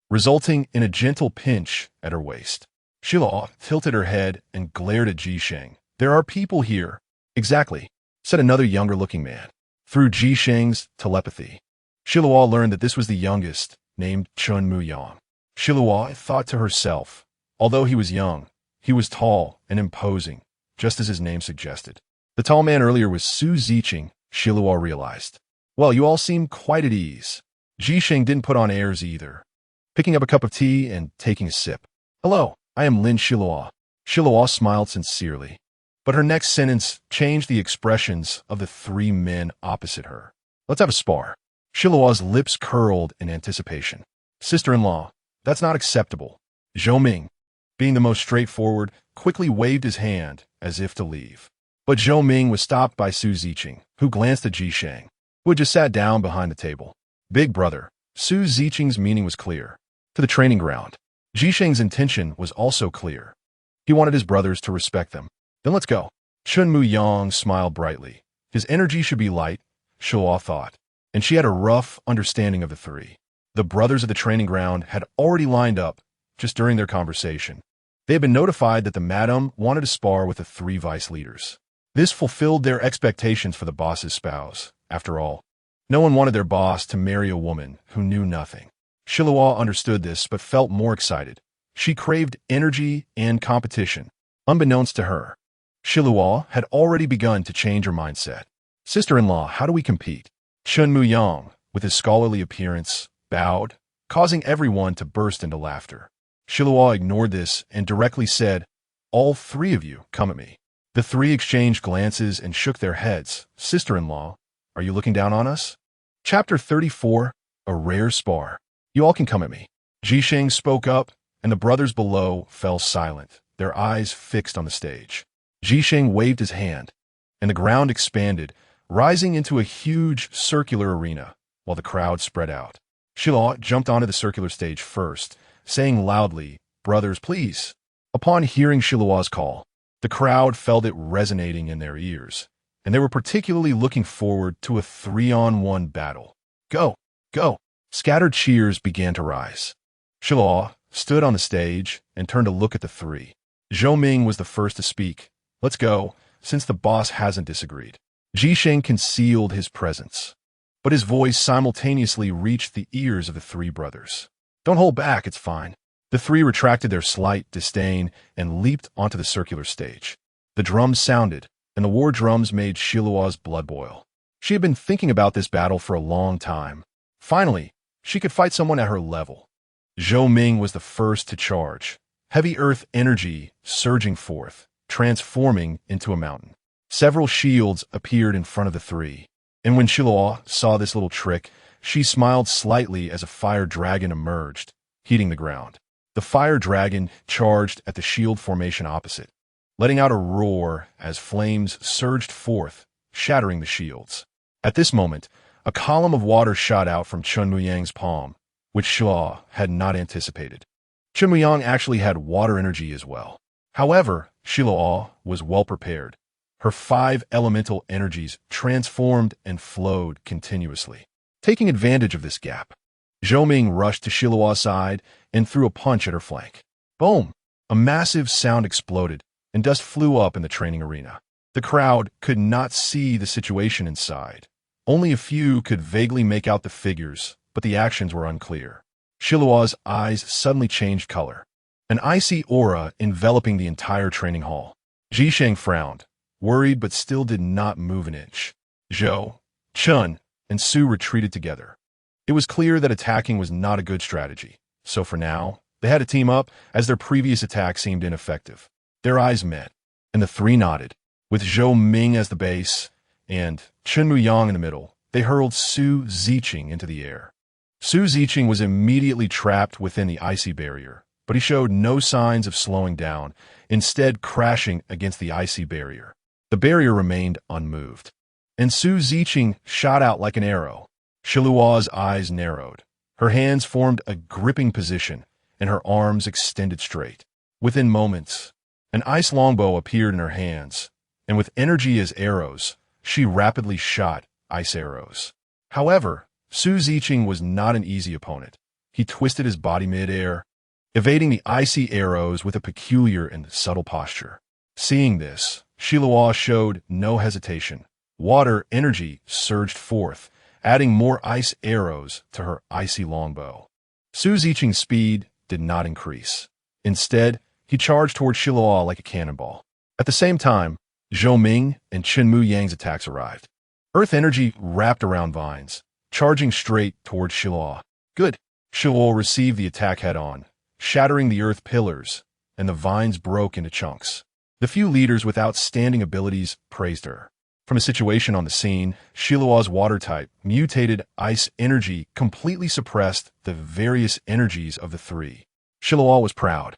[SPEAKER 1] resulting in a gentle pinch at her waist. Xiluo tilted her head and glared at Jisheng. "There are people here." "Exactly," said another younger-looking man. Through Jisheng's telepathy, Xiluo learned that this was the youngest, named Chen Muyang. Xiluo thought to herself, although he was young, he was tall and imposing, just as his name suggested. The tall man earlier was Su Ziqing, Xiluo realized. "Well, you all seem quite at ease." Jisheng didn't put on airs either, picking up a cup of tea and taking a sip. "Hello, I am Lin Xiluo." Xiluo smiled sincerely, but her next sentence changed the expressions of the three men opposite her. "Let's have a spar." Xiluo's lips curled in anticipation. "Sister-in-law, that's not acceptable." Zhou Ming, being the most straightforward, quickly waved his hand as if to leave. But Zhou Ming was stopped by Su Ziqing, who glanced at Jisheng, who had just sat down behind the table. "Big brother." Su Ziqing's meaning was clear. To the training ground. Jisheng's intention was also clear. He wanted his brothers to respect them. "Then let's go." Chen Muyang smiled brightly. His energy should be light, Xiluo thought, and she had a rough understanding of the three. The brothers of the training ground had already lined up just during their conversation. They had been notified that the madam wanted to spar with the three vice leaders. This fulfilled their expectations for the boss's spouse. After all, no one wanted their boss to marry a woman who knew nothing. Xiluo understood this but felt more excited. She craved energy and competition. Unbeknownst to her, Xiluo had already begun to change her mindset. "Sister-in-law, how do we compete?" Chen Muyang, with his scholarly appearance, bowed, causing everyone to burst into laughter. Xiluo ignored this and directly said, "All three of you, come at me." The three exchanged glances and shook their heads. "Sister-in-law, are you looking down on us?" Chapter 34, A Rare Spar. "You all can come at me." Jisheng spoke up, and the brothers below fell silent, their eyes fixed on the stage. Jisheng waved his hand, and the ground expanded, rising into a huge circular arena, while the crowd spread out. Xiluo jumped onto the circular stage first, saying loudly, "Brothers, please." Upon hearing Xiluo's call, the crowd felt it resonating in their ears, and they were particularly looking forward to a 3-on-1 battle. "Go! Go!" Scattered cheers began to rise. Xiluo stood on the stage and turned to look at the three. Zhou Ming was the first to speak. "Let's go, since the boss hasn't disagreed." Jisheng concealed his presence, but his voice simultaneously reached the ears of the three brothers. "Don't hold back, it's fine." The three retracted their slight disdain and leaped onto the circular stage. The drums sounded, and the war drums made Xiluo's blood boil. She had been thinking about this battle for a long time. Finally, she could fight someone at her level. Zhou Ming was the first to charge, heavy earth energy surging forth, transforming into a mountain. Several shields appeared in front of the three, and when Xiluo saw this little trick, she smiled slightly as a fire dragon emerged, heating the ground. The fire dragon charged at the shield formation opposite, letting out a roar as flames surged forth, shattering the shields. At this moment, a column of water shot out from Chen Muyang's palm, which Xiluo had not anticipated. Chen Muyang actually had water energy as well. However, Xiluo was well prepared. Her 5 elemental energies transformed and flowed continuously. Taking advantage of this gap, Zhou Ming rushed to Xiluo's side and threw a punch at her flank. Boom! A massive sound exploded, and dust flew up in the training arena. The crowd could not see the situation inside. Only a few could vaguely make out the figures, but the actions were unclear. Xiluo's eyes suddenly changed color, an icy aura enveloping the entire training hall. Jisheng frowned, worried but still did not move an inch. Zhou, Chun, and Su retreated together. It was clear that attacking was not a good strategy, so for now, they had to team up as their previous attack seemed ineffective. Their eyes met, and the three nodded. With Zhou Ming as the base and Chen Muyang in the middle, they hurled Su Ziqing into the air. Su Ziqing was immediately trapped within the icy barrier, but he showed no signs of slowing down, instead crashing against the icy barrier. The barrier remained unmoved, and Su Ziqing shot out like an arrow. Xiluo's eyes narrowed. Her hands formed a gripping position, and her arms extended straight. Within moments, an ice longbow appeared in her hands, and with energy as arrows, she rapidly shot ice arrows. However, Su Ziqing was not an easy opponent. He twisted his body mid-air, evading the icy arrows with a peculiar and subtle posture. Seeing this, Xiluo showed no hesitation. Water energy surged forth, adding more ice arrows to her icy longbow. Su Ziqing's speed did not increase. Instead, he charged toward Xiluo like a cannonball. At the same time, Zhou Ming and Chen Muyang's attacks arrived. Earth energy wrapped around vines, charging straight toward Xiluo. Good. Xiluo received the attack head-on, shattering the earth pillars, and the vines broke into chunks. The few leaders with outstanding abilities praised her. From a situation on the scene, Xiluo's water-type, mutated ice energy completely suppressed the various energies of the three. Xiluo was proud.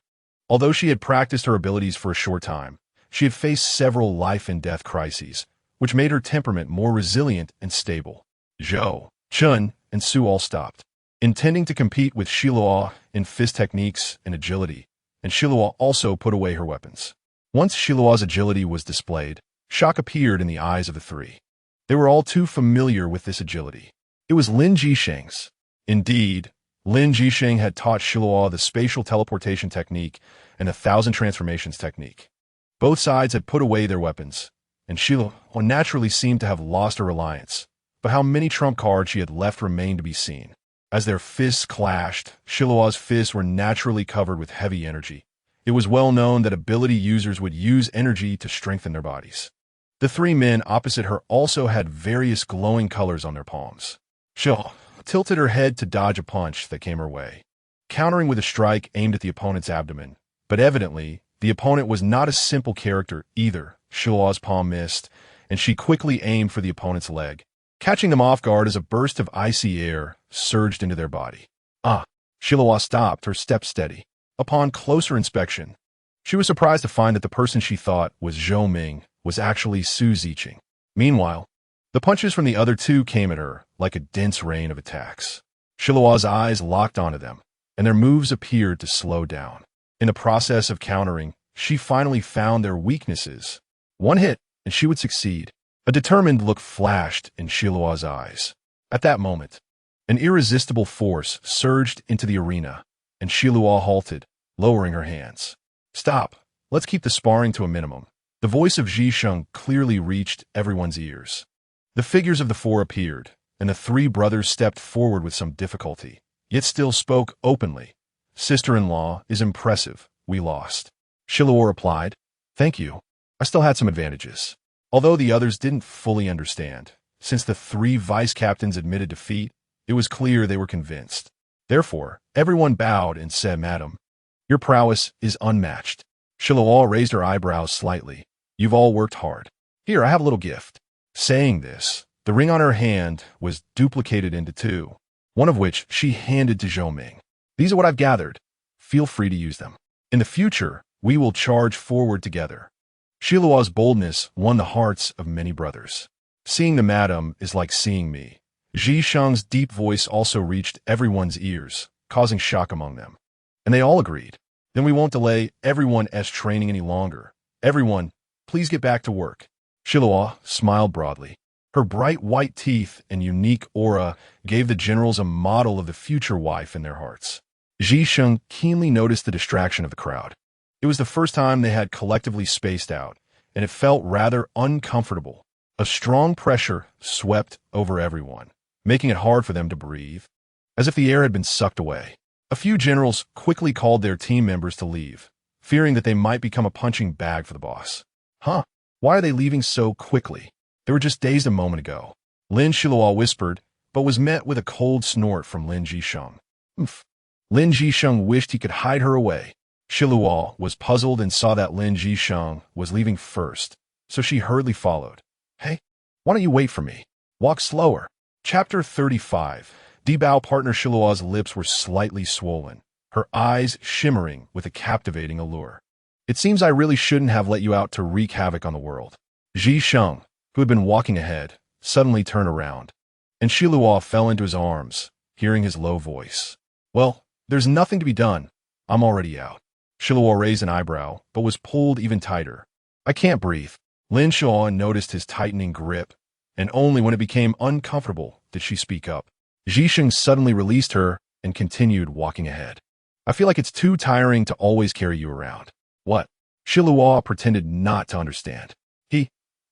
[SPEAKER 1] Although she had practiced her abilities for a short time, she had faced several life-and-death crises, which made her temperament more resilient and stable. Zhou, Chun, and Su all stopped, intending to compete with Xiluo in fist techniques and agility, and Xiluo also put away her weapons. Once Xiluo's agility was displayed, shock appeared in the eyes of the three. They were all too familiar with this agility. It was Lin Jisheng's. Indeed, Lin Jisheng had taught Xiluo the spatial teleportation technique and the 1,000 transformations technique. Both sides had put away their weapons, and Xiluo naturally seemed to have lost her reliance, but how many trump cards she had left remained to be seen. As their fists clashed, Xiluo's fists were naturally covered with heavy energy. It was well known that ability users would use energy to strengthen their bodies. The three men opposite her also had various glowing colors on their palms. Xiluo tilted her head to dodge a punch that came her way, countering with a strike aimed at the opponent's abdomen. But evidently, the opponent was not a simple character either. Xiluo's palm missed, and she quickly aimed for the opponent's leg, catching them off guard as a burst of icy air surged into their body. Xiluo stopped, her step steady. Upon closer inspection, she was surprised to find that the person she thought was Zhou Ming was actually Su Ziqing. Meanwhile, the punches from the other two came at her like a dense rain of attacks. Xiluo's eyes locked onto them, and their moves appeared to slow down. In the process of countering, she finally found their weaknesses. One hit, and she would succeed. A determined look flashed in Xiluo's eyes. At that moment, an irresistible force surged into the arena, and Xiluo halted, lowering her hands. Stop. Let's keep the sparring to a minimum. The voice of Jisheng clearly reached everyone's ears. The figures of the four appeared, and the three brothers stepped forward with some difficulty, yet still spoke openly. Sister-in-law is impressive. We lost. Xiluo replied, Thank you. I still had some advantages. Although the others didn't fully understand, since the three vice-captains admitted defeat, it was clear they were convinced. Therefore, everyone bowed and said, Madam, your prowess is unmatched. Xiluo raised her eyebrows slightly. You've all worked hard. Here, I have a little gift. Saying this, the ring on her hand was duplicated into two, one of which she handed to Zhou Ming. These are what I've gathered. Feel free to use them. In the future, we will charge forward together. Xiluo's boldness won the hearts of many brothers. Seeing the madam is like seeing me. Jisheng's deep voice also reached everyone's ears, causing shock among them. And they all agreed. Then we won't delay everyone's training any longer. Everyone, please get back to work. Xiluo smiled broadly. Her bright white teeth and unique aura gave the generals a model of the future wife in their hearts. Jisheng keenly noticed the distraction of the crowd. It was the first time they had collectively spaced out, and it felt rather uncomfortable. A strong pressure swept over everyone, making it hard for them to breathe, as if the air had been sucked away. A few generals quickly called their team members to leave, fearing that they might become a punching bag for the boss. Huh? Why are they leaving so quickly? They were just dazed a moment ago. Lin Xiluo whispered, but was met with a cold snort from Lin Jisheng. Oomph. Lin Jisheng wished he could hide her away. Xiluo was puzzled and saw that Lin Jisheng was leaving first, so she hurriedly followed. Hey, why don't you wait for me? Walk slower. Chapter 35. Debao partner Xiluo's lips were slightly swollen, her eyes shimmering with a captivating allure. It seems I really shouldn't have let you out to wreak havoc on the world. Jisheng, who had been walking ahead, suddenly turned around, and Xiluo fell into his arms, hearing his low voice. Well, there's nothing to be done. I'm already out. Xiluo raised an eyebrow, but was pulled even tighter. I can't breathe. Lin Xiluo noticed his tightening grip, and only when it became uncomfortable did she speak up. Jisheng suddenly released her and continued walking ahead. I feel like it's too tiring to always carry you around. What? Xiluo pretended not to understand.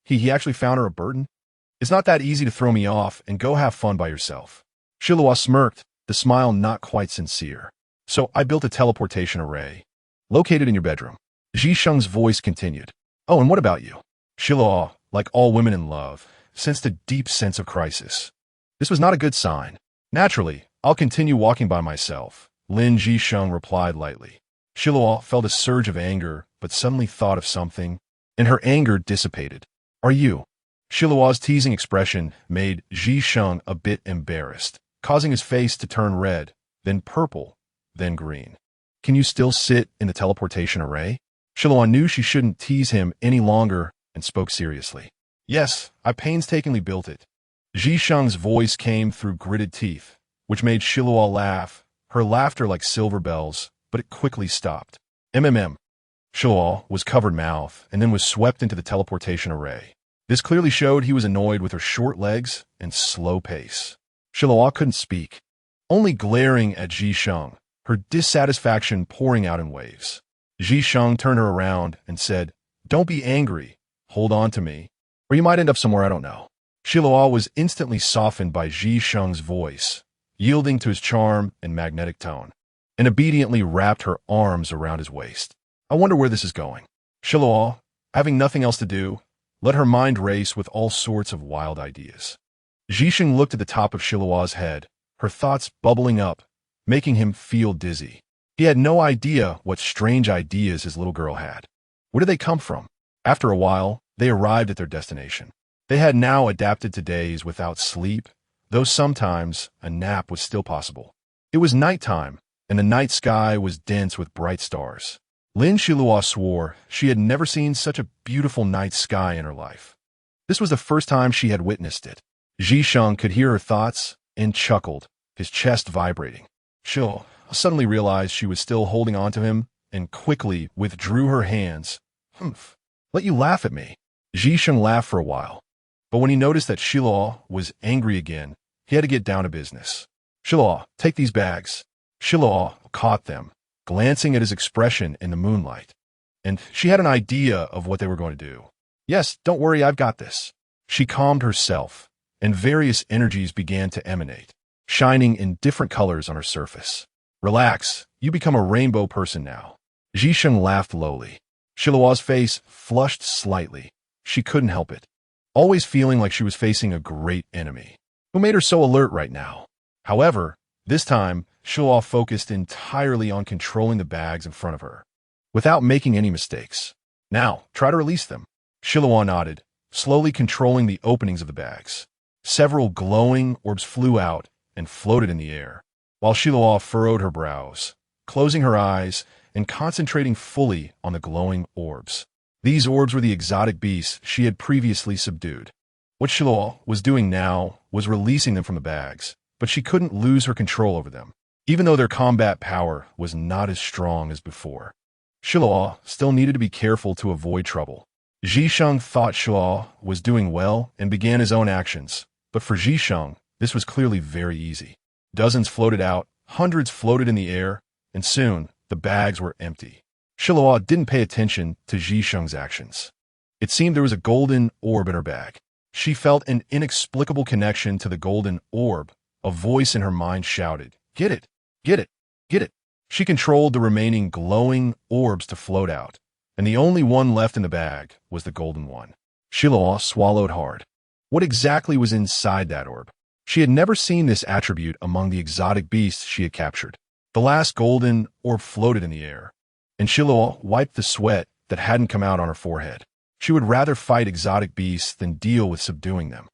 [SPEAKER 1] He actually found her a burden? It's not that easy to throw me off and go have fun by yourself. Xiluo smirked, the smile not quite sincere. So I built a teleportation array, located in your bedroom. Jisheng's voice continued. Oh, and what about you? Xiluo, like all women in love, sensed a deep sense of crisis. This was not a good sign. Naturally, I'll continue walking by myself, Lin Jisheng replied lightly. Xiluo felt a surge of anger, but suddenly thought of something, and her anger dissipated. Are you? Xiluo's teasing expression made Jisheng a bit embarrassed, causing his face to turn red, then purple, then green. Can you still sit in the teleportation array? Xiluo knew she shouldn't tease him any longer and spoke seriously. Yes, I painstakingly built it. Jisheng's voice came through gritted teeth, which made Xiluo laugh, her laughter like silver bells, but it quickly stopped. Xiluo was covered mouth and then was swept into the teleportation array. This clearly showed he was annoyed with her short legs and slow pace. Xiluo couldn't speak, only glaring at Jisheng, her dissatisfaction pouring out in waves. Jisheng turned her around and said, Don't be angry. Hold on to me, or you might end up somewhere I don't know. Xiluo was instantly softened by Jisheng's voice, yielding to his charm and magnetic tone, and obediently wrapped her arms around his waist. I wonder where this is going. Xiluo, having nothing else to do, let her mind race with all sorts of wild ideas. Jisheng looked at the top of Xiluo's head, her thoughts bubbling up, making him feel dizzy. He had no idea what strange ideas his little girl had. Where did they come from? After a while, they arrived at their destination. They had now adapted to days without sleep, though sometimes a nap was still possible. It was nighttime, and the night sky was dense with bright stars. Lin Xiluo swore she had never seen such a beautiful night sky in her life. This was the first time she had witnessed it. Jisheng could hear her thoughts and chuckled, his chest vibrating. Xiluo suddenly realized she was still holding on to him and quickly withdrew her hands. Humph. Let you laugh at me. Jisheng laughed for a while, but when he noticed that Xiluo was angry again, he had to get down to business. Xiluo, take these bags. Xiluo caught them, glancing at his expression in the moonlight, and she had an idea of what they were going to do. Yes, don't worry, I've got this. She calmed herself, and various energies began to emanate, shining in different colors on her surface. Relax, you become a rainbow person now. Jisheng laughed lowly. Xiluo's face flushed slightly. She couldn't help it, always feeling like she was facing a great enemy, who made her so alert right now. However, this time, Xiluo focused entirely on controlling the bags in front of her, without making any mistakes. Now, try to release them. Xiluo nodded, slowly controlling the openings of the bags. Several glowing orbs flew out and floated in the air, while Xiluo furrowed her brows, closing her eyes and concentrating fully on the glowing orbs. These orbs were the exotic beasts she had previously subdued. What Xiluo was doing now was releasing them from the bags, but she couldn't lose her control over them, even though their combat power was not as strong as before. Xiluo still needed to be careful to avoid trouble. Jisheng thought Xiluo was doing well and began his own actions, but for Jisheng, this was clearly very easy. Dozens floated out, hundreds floated in the air, and soon the bags were empty. Xiluo didn't pay attention to Zhisheng's actions. It seemed there was a golden orb in her bag. She felt an inexplicable connection to the golden orb. A voice in her mind shouted, "Get it! Get it! Get it!" She controlled the remaining glowing orbs to float out, and the only one left in the bag was the golden one. Xiluo swallowed hard. What exactly was inside that orb? She had never seen this attribute among the exotic beasts she had captured. The last golden orb floated in the air, and Xiluo wiped the sweat that hadn't come out on her forehead. She would rather fight exotic beasts than deal with subduing them.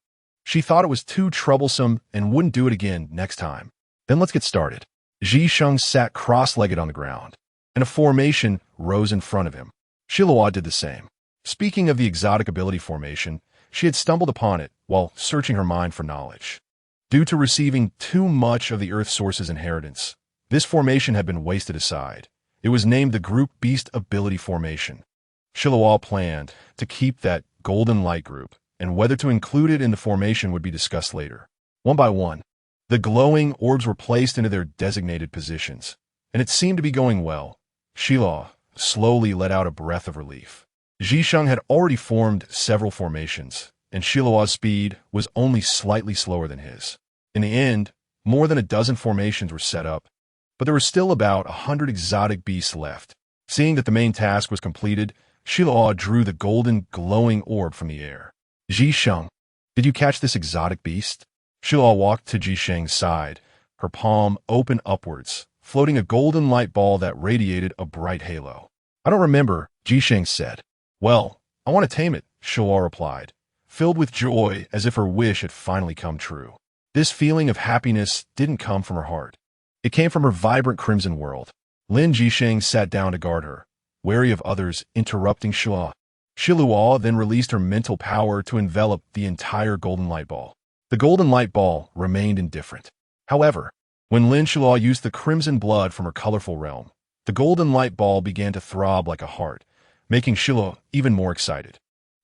[SPEAKER 1] She thought it was too troublesome and wouldn't do it again next time. Then let's get started. Zhisheng sat cross-legged on the ground, and a formation rose in front of him. Xiluo did the same. Speaking of the exotic ability formation, she had stumbled upon it while searching her mind for knowledge. Due to receiving too much of the Earth Source's inheritance, this formation had been wasted aside. It was named the Group Beast Ability Formation. Xiluo planned to keep that golden light group, and whether to include it in the formation would be discussed later. One by one, the glowing orbs were placed into their designated positions, and it seemed to be going well. Xiluo slowly let out a breath of relief. Zhisheng had already formed several formations, and Xiluo's speed was only slightly slower than his. In the end, more than a dozen formations were set up, but there were still about 100 exotic beasts left. Seeing that the main task was completed, Xiluo drew the golden glowing orb from the air. "Zhisheng, did you catch this exotic beast?" Xiluo walked to Zhisheng's side, her palm open upwards, floating a golden light ball that radiated a bright halo. "I don't remember," Zhisheng said. "Well, I want to tame it," Xiluo replied, filled with joy as if her wish had finally come true. This feeling of happiness didn't come from her heart. It came from her vibrant crimson world. Lin Xiluo sat down to guard her, wary of others interrupting Xiluo. Xiluo then released her mental power to envelop the entire golden light ball. The golden light ball remained indifferent. However, when Lin Xiluo used the crimson blood from her colorful realm, the golden light ball began to throb like a heart, making Xiluo even more excited.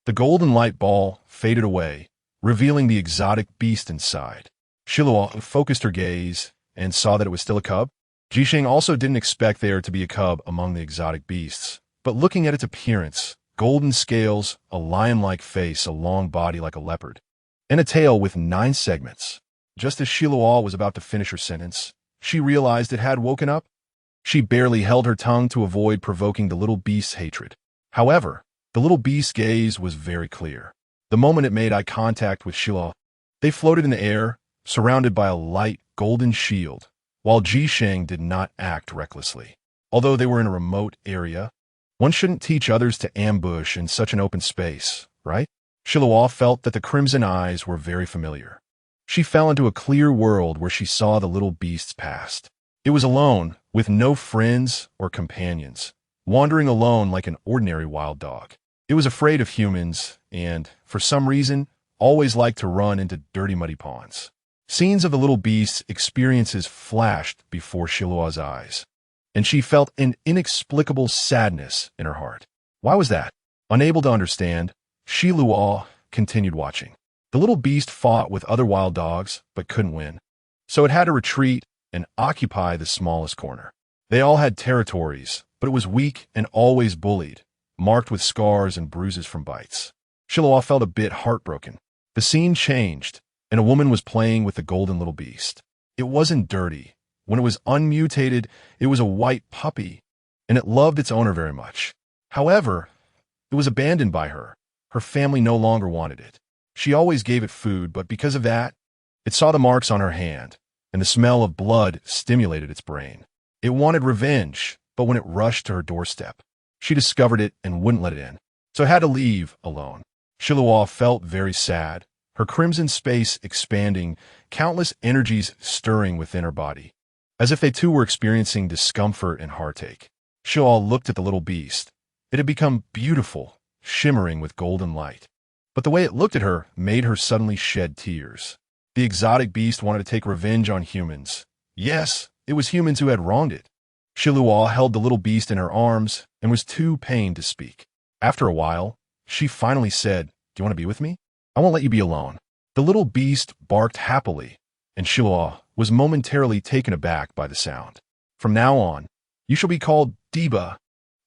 [SPEAKER 1] The golden light ball faded away, revealing the exotic beast inside. Xiluo focused her gaze and saw that it was still a cub. Zhisheng also didn't expect there to be a cub among the exotic beasts, but looking at its appearance, golden scales, a lion-like face, a long body like a leopard, and a tail with 9 segments. Just as Xiluo was about to finish her sentence, she realized it had woken up. She barely held her tongue to avoid provoking the little beast's hatred. However, the little beast's gaze was very clear. The moment it made eye contact with Xiluo, they floated in the air, surrounded by a light golden shield, while Zhisheng did not act recklessly. Although they were in a remote area, one shouldn't teach others to ambush in such an open space, right? Xiluo felt that the crimson eyes were very familiar. She fell into a clear world where she saw the little beast's past. It was alone, with no friends or companions, wandering alone like an ordinary wild dog. It was afraid of humans and, for some reason, always liked to run into dirty muddy ponds. Scenes of the little beast's experiences flashed before Xiluo's eyes, and she felt an inexplicable sadness in her heart. Why was that? Unable to understand, Xiluo continued watching. The little beast fought with other wild dogs, but couldn't win, so it had to retreat and occupy the smallest corner. They all had territories, but it was weak and always bullied, marked with scars and bruises from bites. Xiluo felt a bit heartbroken. The scene changed, and a woman was playing with the golden little beast. It wasn't dirty. When it was unmutated, it was a white puppy, and it loved its owner very much. However, it was abandoned by her. Her family no longer wanted it. She always gave it food, but because of that, it saw the marks on her hand, and the smell of blood stimulated its brain. It wanted revenge, but when it rushed to her doorstep, she discovered it and wouldn't let it in, so it had to leave alone. Xiluo felt very sad, her crimson space expanding, countless energies stirring within her body, as if they too were experiencing discomfort and heartache. Xiluo looked at the little beast. It had become beautiful, shimmering with golden light. But the way it looked at her made her suddenly shed tears. The exotic beast wanted to take revenge on humans. Yes, it was humans who had wronged it. Xiluo held the little beast in her arms and was too pained to speak. After a while, she finally said, "Do you want to be with me? I won't let you be alone." The little beast barked happily, and Xiluo was momentarily taken aback by the sound. "From now on, you shall be called Diba."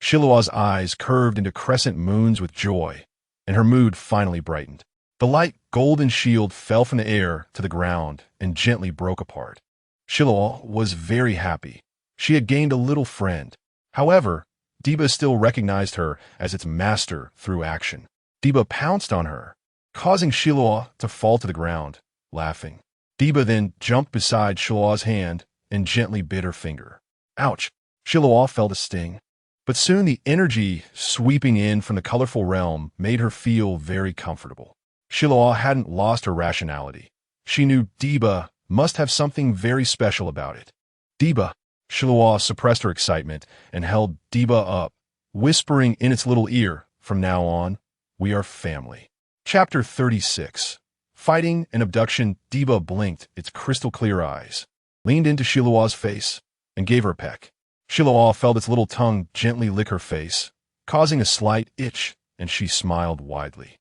[SPEAKER 1] Xiluo's eyes curved into crescent moons with joy, and her mood finally brightened. The light golden shield fell from the air to the ground and gently broke apart. Xiluo was very happy. She had gained a little friend. However, Diba still recognized her as its master through action. Diba pounced on her, causing Xiluo to fall to the ground, laughing. Diba then jumped beside Xiluo's hand and gently bit her finger. Ouch! Xiluo felt a sting. But soon the energy sweeping in from the colorful realm made her feel very comfortable. Xiluo hadn't lost her rationality. She knew Diba must have something very special about it. Diba! Xiluo suppressed her excitement and held Diba up, whispering in its little ear, "From now on, we are family." Chapter 36. Fighting and abduction. Diba blinked its crystal-clear eyes, leaned into Xiluo's face, and gave her a peck. Xiluo felt its little tongue gently lick her face, causing a slight itch, and she smiled widely.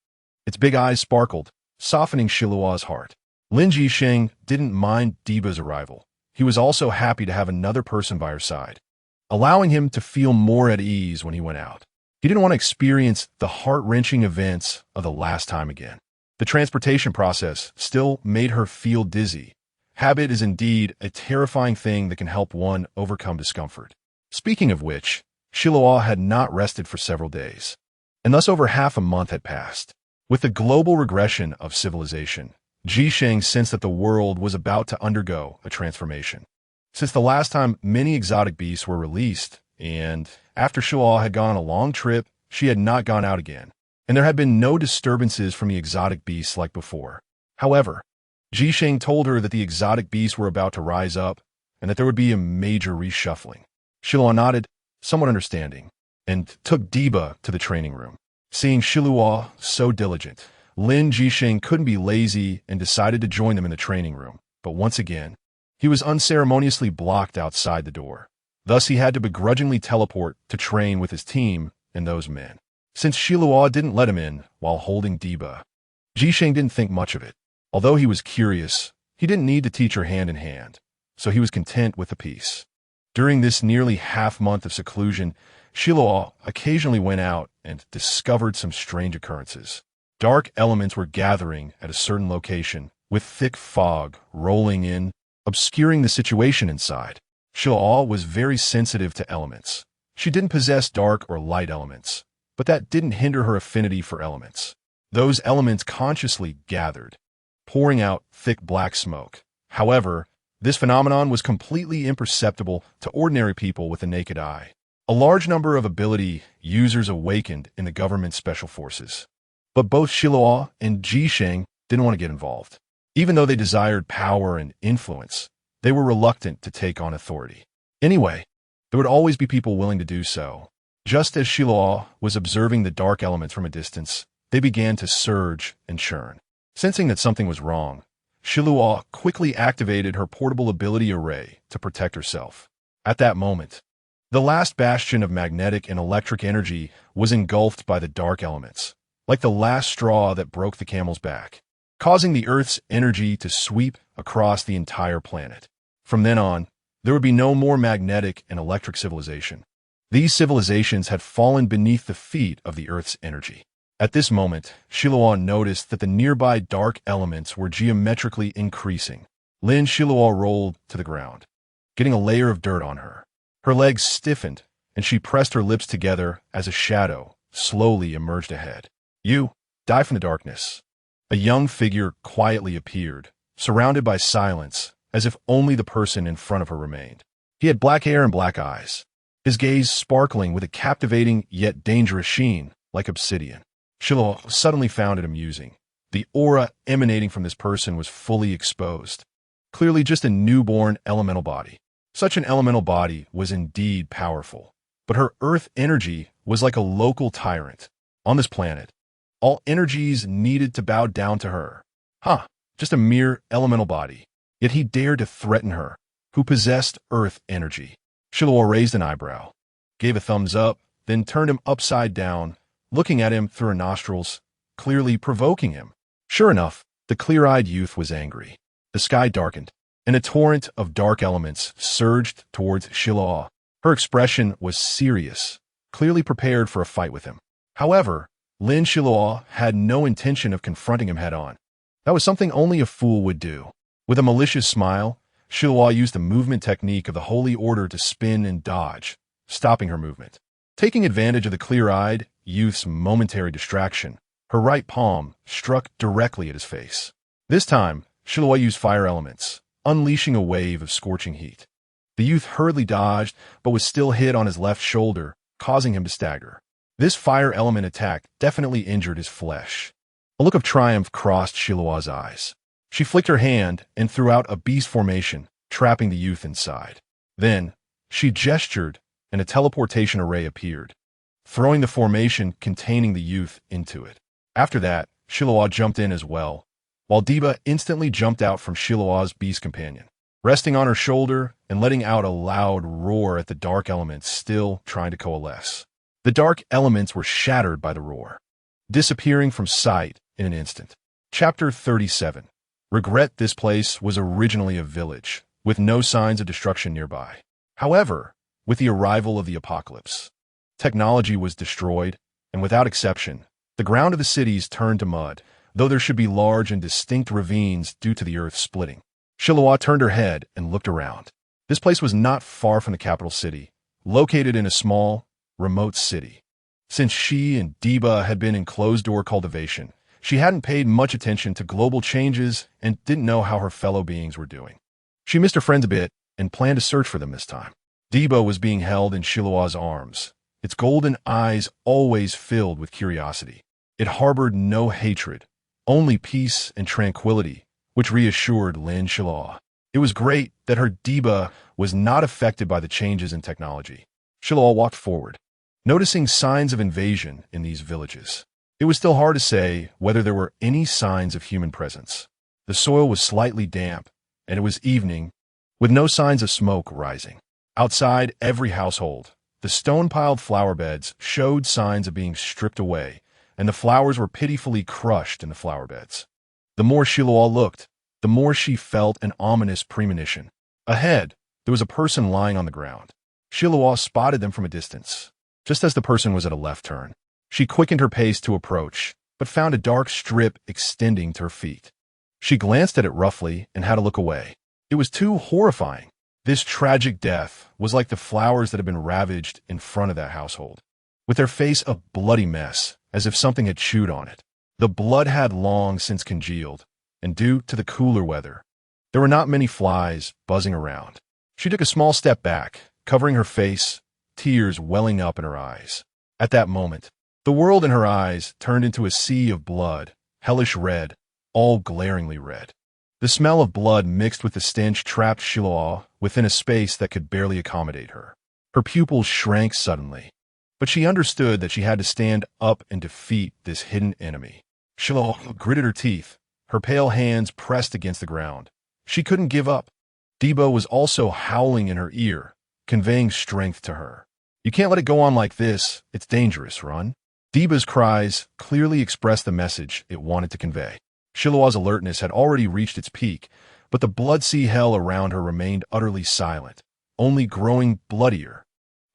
[SPEAKER 1] Its big eyes sparkled, softening Xiluo's heart. Lin Xiluo didn't mind Diba's arrival. He was also happy to have another person by her side, allowing him to feel more at ease when he went out. He didn't want to experience the heart-wrenching events of the last time again. The transportation process still made her feel dizzy. Habit is indeed a terrifying thing that can help one overcome discomfort. Speaking of which, Xiluo had not rested for several days, and thus over half a month had passed. With the global regression of civilization, Jisheng sensed that the world was about to undergo a transformation. Since the last time many exotic beasts were released, and after Xiluo had gone on a long trip, she had not gone out again, and there had been no disturbances from the exotic beasts like before. However, Jisheng told her that the exotic beasts were about to rise up, and that there would be a major reshuffling. Xiluo nodded, somewhat understanding, and took Diba to the training room. Seeing Xiluo so diligent, Lin Xiluo couldn't be lazy and decided to join them in the training room, but once again, he was unceremoniously blocked outside the door. Thus he had to begrudgingly teleport to train with his team and those men. Since Xiluo didn't let him in while holding Diba, Jisheng didn't think much of it. Although he was curious, he didn't need to teach her hand in hand, so he was content with the peace. During this nearly half-month of seclusion, Xiluo occasionally went out and discovered some strange occurrences. Dark elements were gathering at a certain location, with thick fog rolling in, obscuring the situation inside. Xiluo was very sensitive to elements. She didn't possess dark or light elements, but that didn't hinder her affinity for elements. Those elements consciously gathered, pouring out thick black smoke. However, this phenomenon was completely imperceptible to ordinary people with the naked eye. A large number of ability users awakened in the government special forces. But both Xiluo and Jisheng didn't want to get involved. Even though they desired power and influence, they were reluctant to take on authority. Anyway, there would always be people willing to do so. Just as Xiluo was observing the dark elements from a distance, they began to surge and churn. Sensing that something was wrong, Xiluo quickly activated her portable ability array to protect herself. At that moment, the last bastion of magnetic and electric energy was engulfed by the dark elements, like the last straw that broke the camel's back, causing the Earth's energy to sweep across the entire planet. From then on, there would be no more magnetic and electric civilization. These civilizations had fallen beneath the feet of the Earth's energy. At this moment, Xiluo noticed that the nearby dark elements were geometrically increasing. Lin Xiluo rolled to the ground, getting a layer of dirt on her. Her legs stiffened, and she pressed her lips together as a shadow slowly emerged ahead. "You, die from the darkness." A young figure quietly appeared, surrounded by silence, as if only the person in front of her remained. He had black hair and black eyes, his gaze sparkling with a captivating yet dangerous sheen, like obsidian. Xiluo suddenly found it amusing. The aura emanating from this person was fully exposed. Clearly just a newborn elemental body. Such an elemental body was indeed powerful, but her earth energy was like a local tyrant. On this planet, all energies needed to bow down to her. Just a mere elemental body. Yet he dared to threaten her, who possessed earth energy. Xiluo raised an eyebrow, gave a thumbs up, then turned him upside down, looking at him through her nostrils, clearly provoking him. Sure enough, the clear-eyed youth was angry. The sky darkened, and a torrent of dark elements surged towards Xiluo. Her expression was serious, clearly prepared for a fight with him. However, Lin Xiluo had no intention of confronting him head-on. That was something only a fool would do. With a malicious smile, Xiluo used the movement technique of the Holy Order to spin and dodge, stopping her movement. Taking advantage of the clear-eyed youth's momentary distraction, her right palm struck directly at his face. This time, Xiluo used fire elements, unleashing a wave of scorching heat. The youth hurriedly dodged, but was still hit on his left shoulder, causing him to stagger. This fire element attack definitely injured his flesh. A look of triumph crossed Xiluo's eyes. She flicked her hand and threw out a beast formation, trapping the youth inside. Then, she gestured, and a teleportation array appeared, throwing the formation containing the youth into it. After that, Xiluo jumped in as well, while Diba instantly jumped out from Xiluo's beast companion, resting on her shoulder and letting out a loud roar at the dark elements still trying to coalesce. The dark elements were shattered by the roar, disappearing from sight in an instant. Chapter 37. Regret. This place was originally a village, with no signs of destruction nearby. However, with the arrival of the apocalypse, technology was destroyed, and without exception, the ground of the cities turned to mud, though there should be large and distinct ravines due to the earth splitting. Xiluo turned her head and looked around. This place was not far from the capital city, located in a small, remote city. Since she and Diba had been in closed-door cultivation, she hadn't paid much attention to global changes and didn't know how her fellow beings were doing. She missed her friends a bit and planned to search for them this time. Diba was being held in Xiluo's arms, its golden eyes always filled with curiosity. It harbored no hatred, only peace and tranquility, which reassured Lin Xiluo. It was great that her Diba was not affected by the changes in technology. Xiluo walked forward, noticing signs of invasion in these villages. It was still hard to say whether there were any signs of human presence. The soil was slightly damp, and it was evening, with no signs of smoke rising. Outside every household, the stone-piled flower beds showed signs of being stripped away, and the flowers were pitifully crushed in the flower beds. The more Xiluo looked, the more she felt an ominous premonition. Ahead, there was a person lying on the ground. Xiluo spotted them from a distance, just as the person was at a left turn. She quickened her pace to approach, but found a dark strip extending to her feet. She glanced at it roughly and had to look away. It was too horrifying. This tragic death was like the flowers that had been ravaged in front of that household, with their face a bloody mess, as if something had chewed on it. The blood had long since congealed, and due to the cooler weather, there were not many flies buzzing around. She took a small step back, covering her face, tears welling up in her eyes. At that moment, the world in her eyes turned into a sea of blood, hellish red, all glaringly red. The smell of blood mixed with the stench trapped Xiluo within a space that could barely accommodate her. Her pupils shrank suddenly, but she understood that she had to stand up and defeat this hidden enemy. Xiluo gritted her teeth, her pale hands pressed against the ground. She couldn't give up. Diba was also howling in her ear, conveying strength to her. "You can't let it go on like this. It's dangerous, run." Diba's cries clearly expressed the message it wanted to convey. Xiluo's alertness had already reached its peak, but the blood sea hell around her remained utterly silent, only growing bloodier.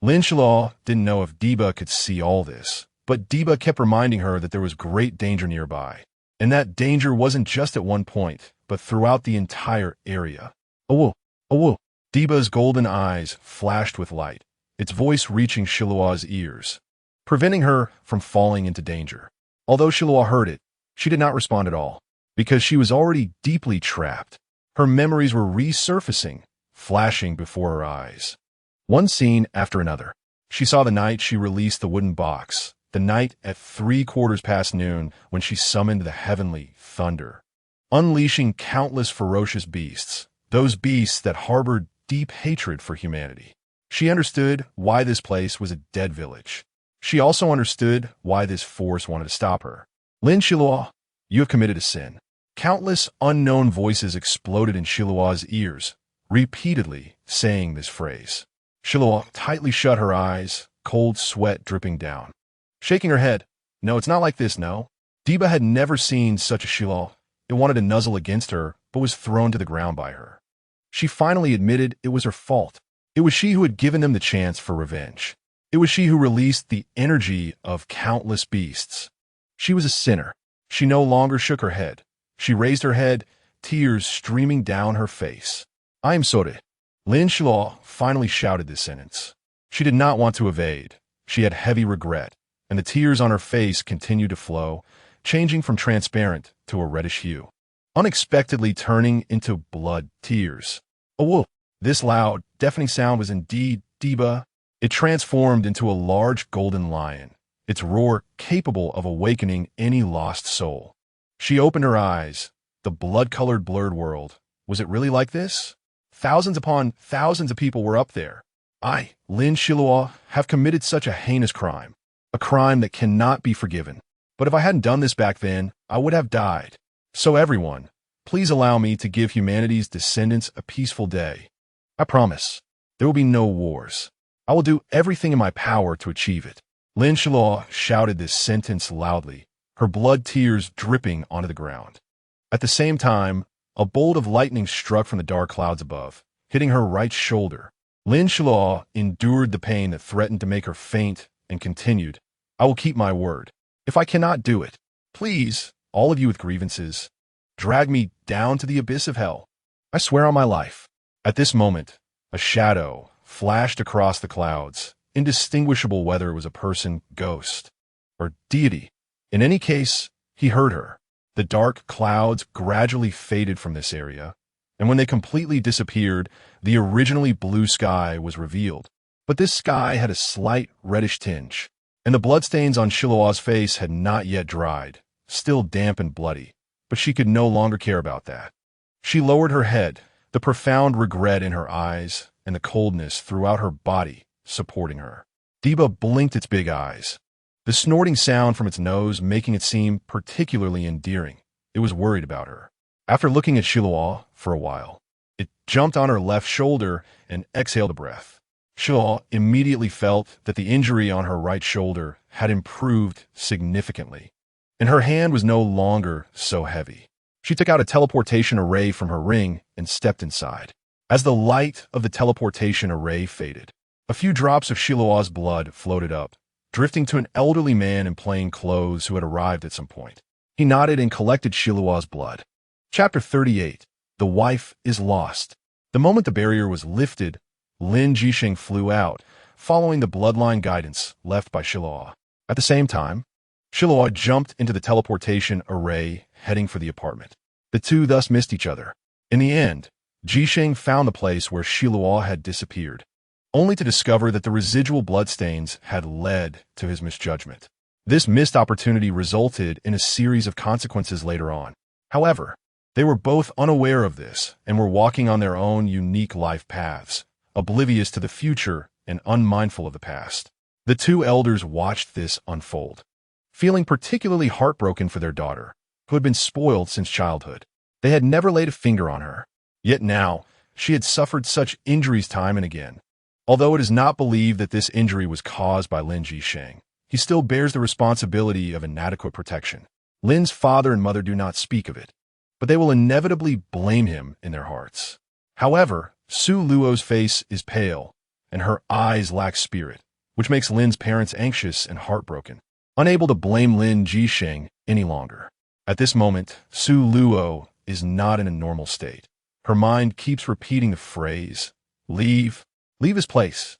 [SPEAKER 1] Lin Xiluo didn't know if Diba could see all this, but Diba kept reminding her that there was great danger nearby, and that danger wasn't just at one point, but throughout the entire area. "Awu, awu." Diba's golden eyes flashed with light, its voice reaching Xiluo's ears, preventing her from falling into danger. Although Xiluo heard it, she did not respond at all, because she was already deeply trapped. Her memories were resurfacing, flashing before her eyes. One scene after another. She saw the night she released the wooden box, the night at 3/4 noon when she summoned the heavenly thunder, unleashing countless ferocious beasts, those beasts that harbored deep hatred for humanity. She understood why this place was a dead village. She also understood why this force wanted to stop her. "Lin Xiluo, you have committed a sin." Countless unknown voices exploded in Xiluo's ears, repeatedly saying this phrase. Xiluo tightly shut her eyes, cold sweat dripping down. Shaking her head, "No, it's not like this, no." Diba had never seen such a Xiluo. It wanted to nuzzle against her, but was thrown to the ground by her. She finally admitted it was her fault. It was she who had given them the chance for revenge. It was she who released the energy of countless beasts. She was a sinner. She no longer shook her head. She raised her head, tears streaming down her face. "I am sorry." Lin Xiluo finally shouted this sentence. She did not want to evade. She had heavy regret, and the tears on her face continued to flow, changing from transparent to a reddish hue, unexpectedly turning into blood tears. A wolf. This loud, deafening sound was indeed Diba. It transformed into a large golden lion, its roar capable of awakening any lost soul. She opened her eyes. The blood-colored blurred world. Was it really like this? Thousands upon thousands of people were up there. I, Lin Xiluo, have committed such a heinous crime. A crime that cannot be forgiven. But if I hadn't done this back then, I would have died. So everyone, please allow me to give humanity's descendants a peaceful day. I promise. There will be no wars. I will do everything in my power to achieve it. Lin Xiluo shouted this sentence loudly, her blood tears dripping onto the ground. At the same time, a bolt of lightning struck from the dark clouds above, hitting her right shoulder. Lin Xiluo endured the pain that threatened to make her faint and continued, "I will keep my word. If I cannot do it, please, all of you with grievances, drag me down to the abyss of hell. I swear on my life." At this moment, a shadow flashed across the clouds, indistinguishable whether it was a person, ghost, or deity. In any case, he heard her. The dark clouds gradually faded from this area, and when they completely disappeared, the originally blue sky was revealed. But this sky had a slight reddish tinge, and the bloodstains on Xiluo's face had not yet dried, still damp and bloody, but she could no longer care about that. She lowered her head, the profound regret in her eyes and the coldness throughout her body supporting her. Diba blinked its big eyes, the snorting sound from its nose making it seem particularly endearing. It was worried about her. After looking at Xiluo for a while, it jumped on her left shoulder and exhaled a breath. Xiluo immediately felt that the injury on her right shoulder had improved significantly, and her hand was no longer so heavy. She took out a teleportation array from her ring and stepped inside. As the light of the teleportation array faded, a few drops of Xiluo's blood floated up, drifting to an elderly man in plain clothes who had arrived at some point. He nodded and collected Xiluo's blood. Chapter 38. The Wife is Lost. The moment the barrier was lifted, Lin Jisheng flew out, following the bloodline guidance left by Xiluo. At the same time, Xiluo jumped into the teleportation array, heading for the apartment. The two thus missed each other. In the end, Jisheng found the place where Xiluo had disappeared, only to discover that the residual bloodstains had led to his misjudgment. This missed opportunity resulted in a series of consequences later on. However, they were both unaware of this and were walking on their own unique life paths, oblivious to the future and unmindful of the past. The two elders watched this unfold, feeling particularly heartbroken for their daughter, who had been spoiled since childhood. They had never laid a finger on her, yet now she had suffered such injuries time and again. Although it is not believed that this injury was caused by Lin Jisheng, he still bears the responsibility of inadequate protection. Lin's father and mother do not speak of it, but they will inevitably blame him in their hearts. However, Su Luo's face is pale, and her eyes lack spirit, which makes Lin's parents anxious and heartbroken, unable to blame Lin Jisheng any longer. At this moment, Su Luo is not in a normal state. Her mind keeps repeating the phrase, leave his place.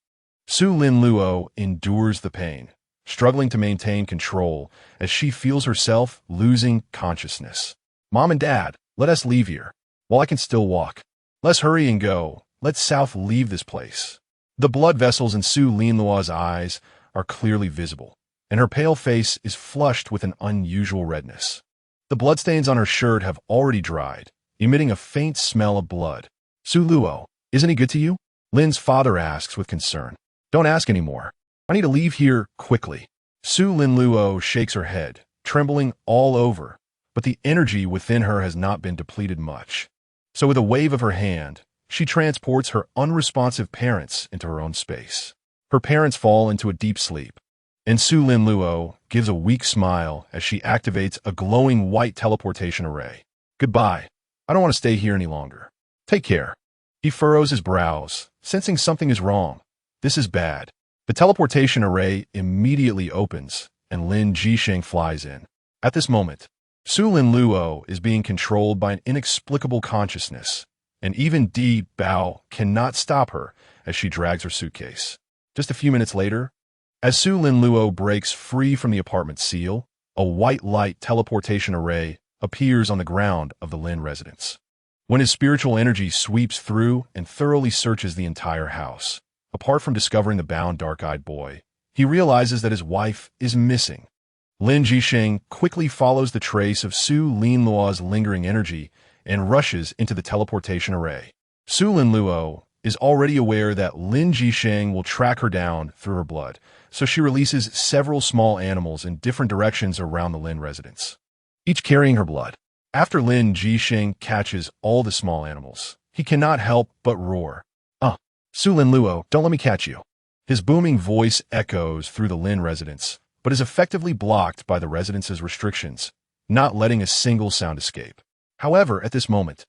[SPEAKER 1] Su Lin Luo endures the pain, struggling to maintain control as she feels herself losing consciousness. Mom and Dad, let us leave here, while I can still walk. Let's hurry and go. Let's South leave this place. The blood vessels in Su Lin Luo's eyes are clearly visible, and her pale face is flushed with an unusual redness. The bloodstains on her shirt have already dried, emitting a faint smell of blood. Su Luo, isn't he good to you? Lin's father asks with concern. Don't ask anymore. I need to leave here quickly. Su Lin Luo shakes her head, trembling all over, but the energy within her has not been depleted much. So with a wave of her hand, she transports her unresponsive parents into her own space. Her parents fall into a deep sleep, and Su Lin Luo gives a weak smile as she activates a glowing white teleportation array. Goodbye. I don't want to stay here any longer. Take care. He furrows his brows, sensing something is wrong. This is bad. The teleportation array immediately opens, and Lin Jisheng flies in. At this moment, Lin Xiluo is being controlled by an inexplicable consciousness, and even Di Bao cannot stop her as she drags her suitcase. Just a few minutes later, as Lin Xiluo breaks free from the apartment seal, a white light teleportation array appears on the ground of the Lin residence. When his spiritual energy sweeps through and thoroughly searches the entire house, apart from discovering the bound dark-eyed boy, he realizes that his wife is missing. Lin Jisheng quickly follows the trace of Lin Xiluo's lingering energy and rushes into the teleportation array. Lin Xiluo is already aware that Lin Jisheng will track her down through her blood, so she releases several small animals in different directions around the Lin residence, each carrying her blood. After Lin Jisheng catches all the small animals, he cannot help but roar. Lin Xiluo, don't let me catch you." His booming voice echoes through the Lin residence, but is effectively blocked by the residence's restrictions, not letting a single sound escape. However, at this moment,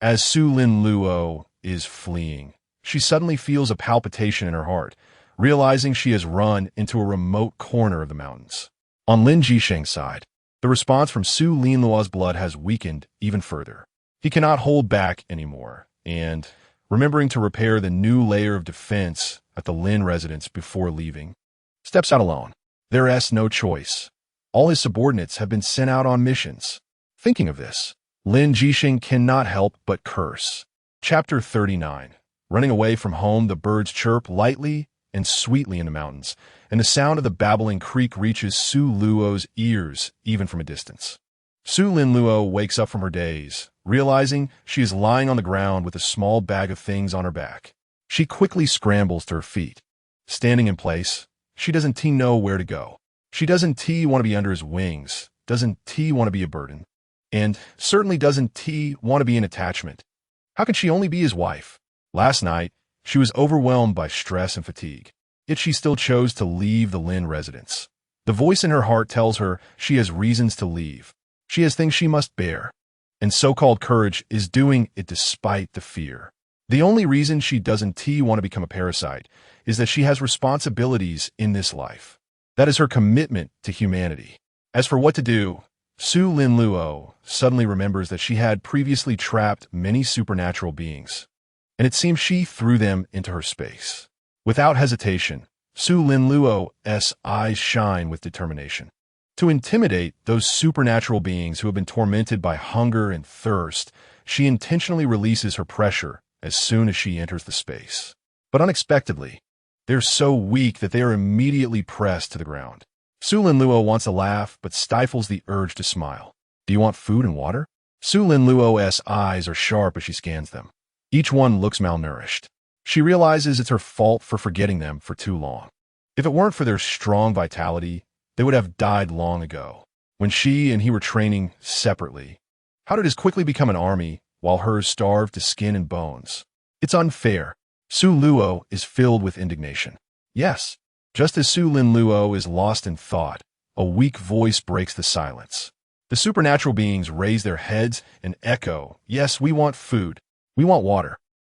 [SPEAKER 1] as Lin Xiluo is fleeing, she suddenly feels a palpitation in her heart, realizing she has run into a remote corner of the mountains. On Lin Jisheng's side, the response from Lin Xiluo's blood has weakened even further. He cannot hold back anymore, and, remembering to repair the new layer of defense at the Lin residence before leaving, steps out alone. There is no choice. All his subordinates have been sent out on missions. Thinking of this, Lin Jisheng cannot help but curse. Chapter 39. Running away from home, the birds chirp lightly and sweetly in the mountains, and the sound of the babbling creek reaches Lin Xiluo's ears even from a distance. Lin Xiluo wakes up from her daze, realizing she is lying on the ground with a small bag of things on her back. She quickly scrambles to her feet. Standing in place, she doesn't know where to go. She doesn't want to be under his wings, doesn't want to be a burden, and certainly doesn't want to be an attachment. How can she only be his wife? Last night, she was overwhelmed by stress and fatigue, yet she still chose to leave the Lin residence. The voice in her heart tells her she has reasons to leave. She has things she must bear, and so-called courage is doing it despite the fear. The only reason she doesn't want to become a parasite is that she has responsibilities in this life. That is her commitment to humanity. As for what to do, Lin Xiluo suddenly remembers that she had previously trapped many supernatural beings, and it seems she threw them into her space. Without hesitation, Lin Xiluo's eyes shine with determination. To intimidate those supernatural beings who have been tormented by hunger and thirst, she intentionally releases her pressure as soon as she enters the space. But unexpectedly, they're so weak that they are immediately pressed to the ground. Lin Xiluo wants to laugh, but stifles the urge to smile. Do you want food and water? Lin Xiluo's eyes are sharp as she scans them. Each one looks malnourished. She realizes it's her fault for forgetting them for too long. If it weren't for their strong vitality, they would have died long ago, when she and he were training separately. How did his quickly become an army, while hers starved to skin and bones? It's unfair. Lin Xiluo is filled with indignation. Yes, just as Lin Xiluo is lost in thought, a weak voice breaks the silence. The supernatural beings raise their heads and echo, "Yes, we want food. We want water.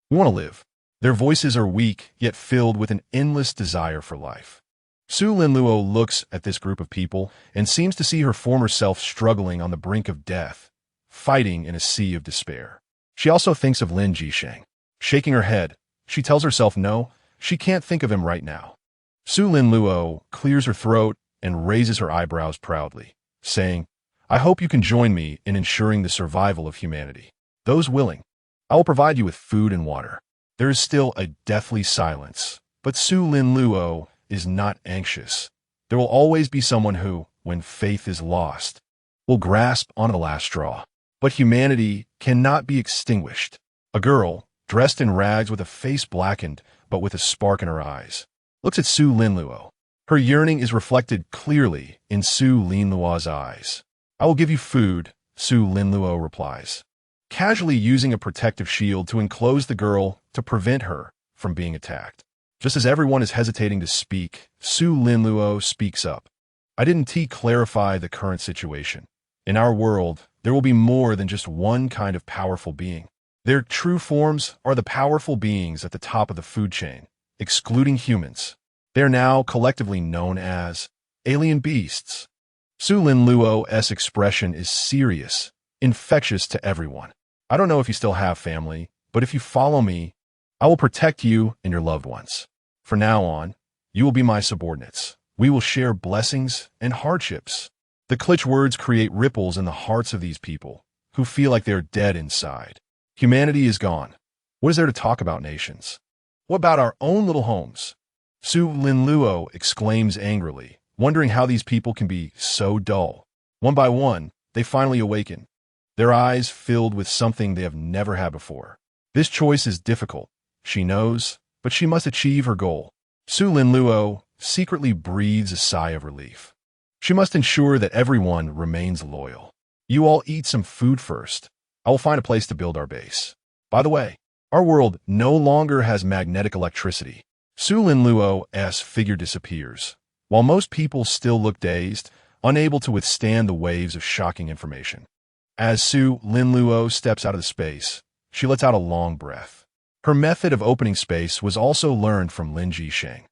[SPEAKER 1] We want to live." Their voices are weak, yet filled with an endless desire for life. Lin Xiluo looks at this group of people and seems to see her former self struggling on the brink of death, fighting in a sea of despair. She also thinks of Lin Jisheng. Shaking her head, she tells herself no, she can't think of him right now. Lin Xiluo clears her throat and raises her eyebrows proudly, saying, "I hope you can join me in ensuring the survival of humanity. Those willing, I will provide you with food and water." There is still a deathly silence, but Lin Xiluo is not anxious. There will always be someone who, when faith is lost, will grasp on the last straw. But humanity cannot be extinguished. A girl, dressed in rags with a face blackened but with a spark in her eyes, looks at Lin Xiluo. Her yearning is reflected clearly in Lin Xiluo's eyes. "I will give you food," Lin Xiluo replies, casually using a protective shield to enclose the girl to prevent her from being attacked. Just as everyone is hesitating to speak, Lin Xiluo speaks up. "I didn't clarify the current situation. In our world, there will be more than just one kind of powerful being. Their true forms are the powerful beings at the top of the food chain, excluding humans. They are now collectively known as alien beasts. Lin Luo's expression is serious, infectious to everyone. I don't know if you still have family, but if you follow me, I will protect you and your loved ones. From now on, you will be my subordinates. We will share blessings and hardships. The clutch words create ripples in the hearts of these people, who feel like they're dead inside. Humanity is gone. What is there to talk about nations? What about our own little homes? Lin Luo exclaims angrily, wondering how these people can be so dull. One by one, they finally awaken, their eyes filled with something they have never had before. This choice is difficult, she knows, but she must achieve her goal. Lin Luo secretly breathes a sigh of relief. She must ensure that everyone remains loyal. You all eat some food first. I will find a place to build our base. By the way, our world no longer has magnetic electricity. Lin Luo's figure disappears, while most people still look dazed, unable to withstand the waves of shocking information. As Lin Luo steps out of the space, she lets out a long breath. Her method of opening space was also learned from Lin Xiluo.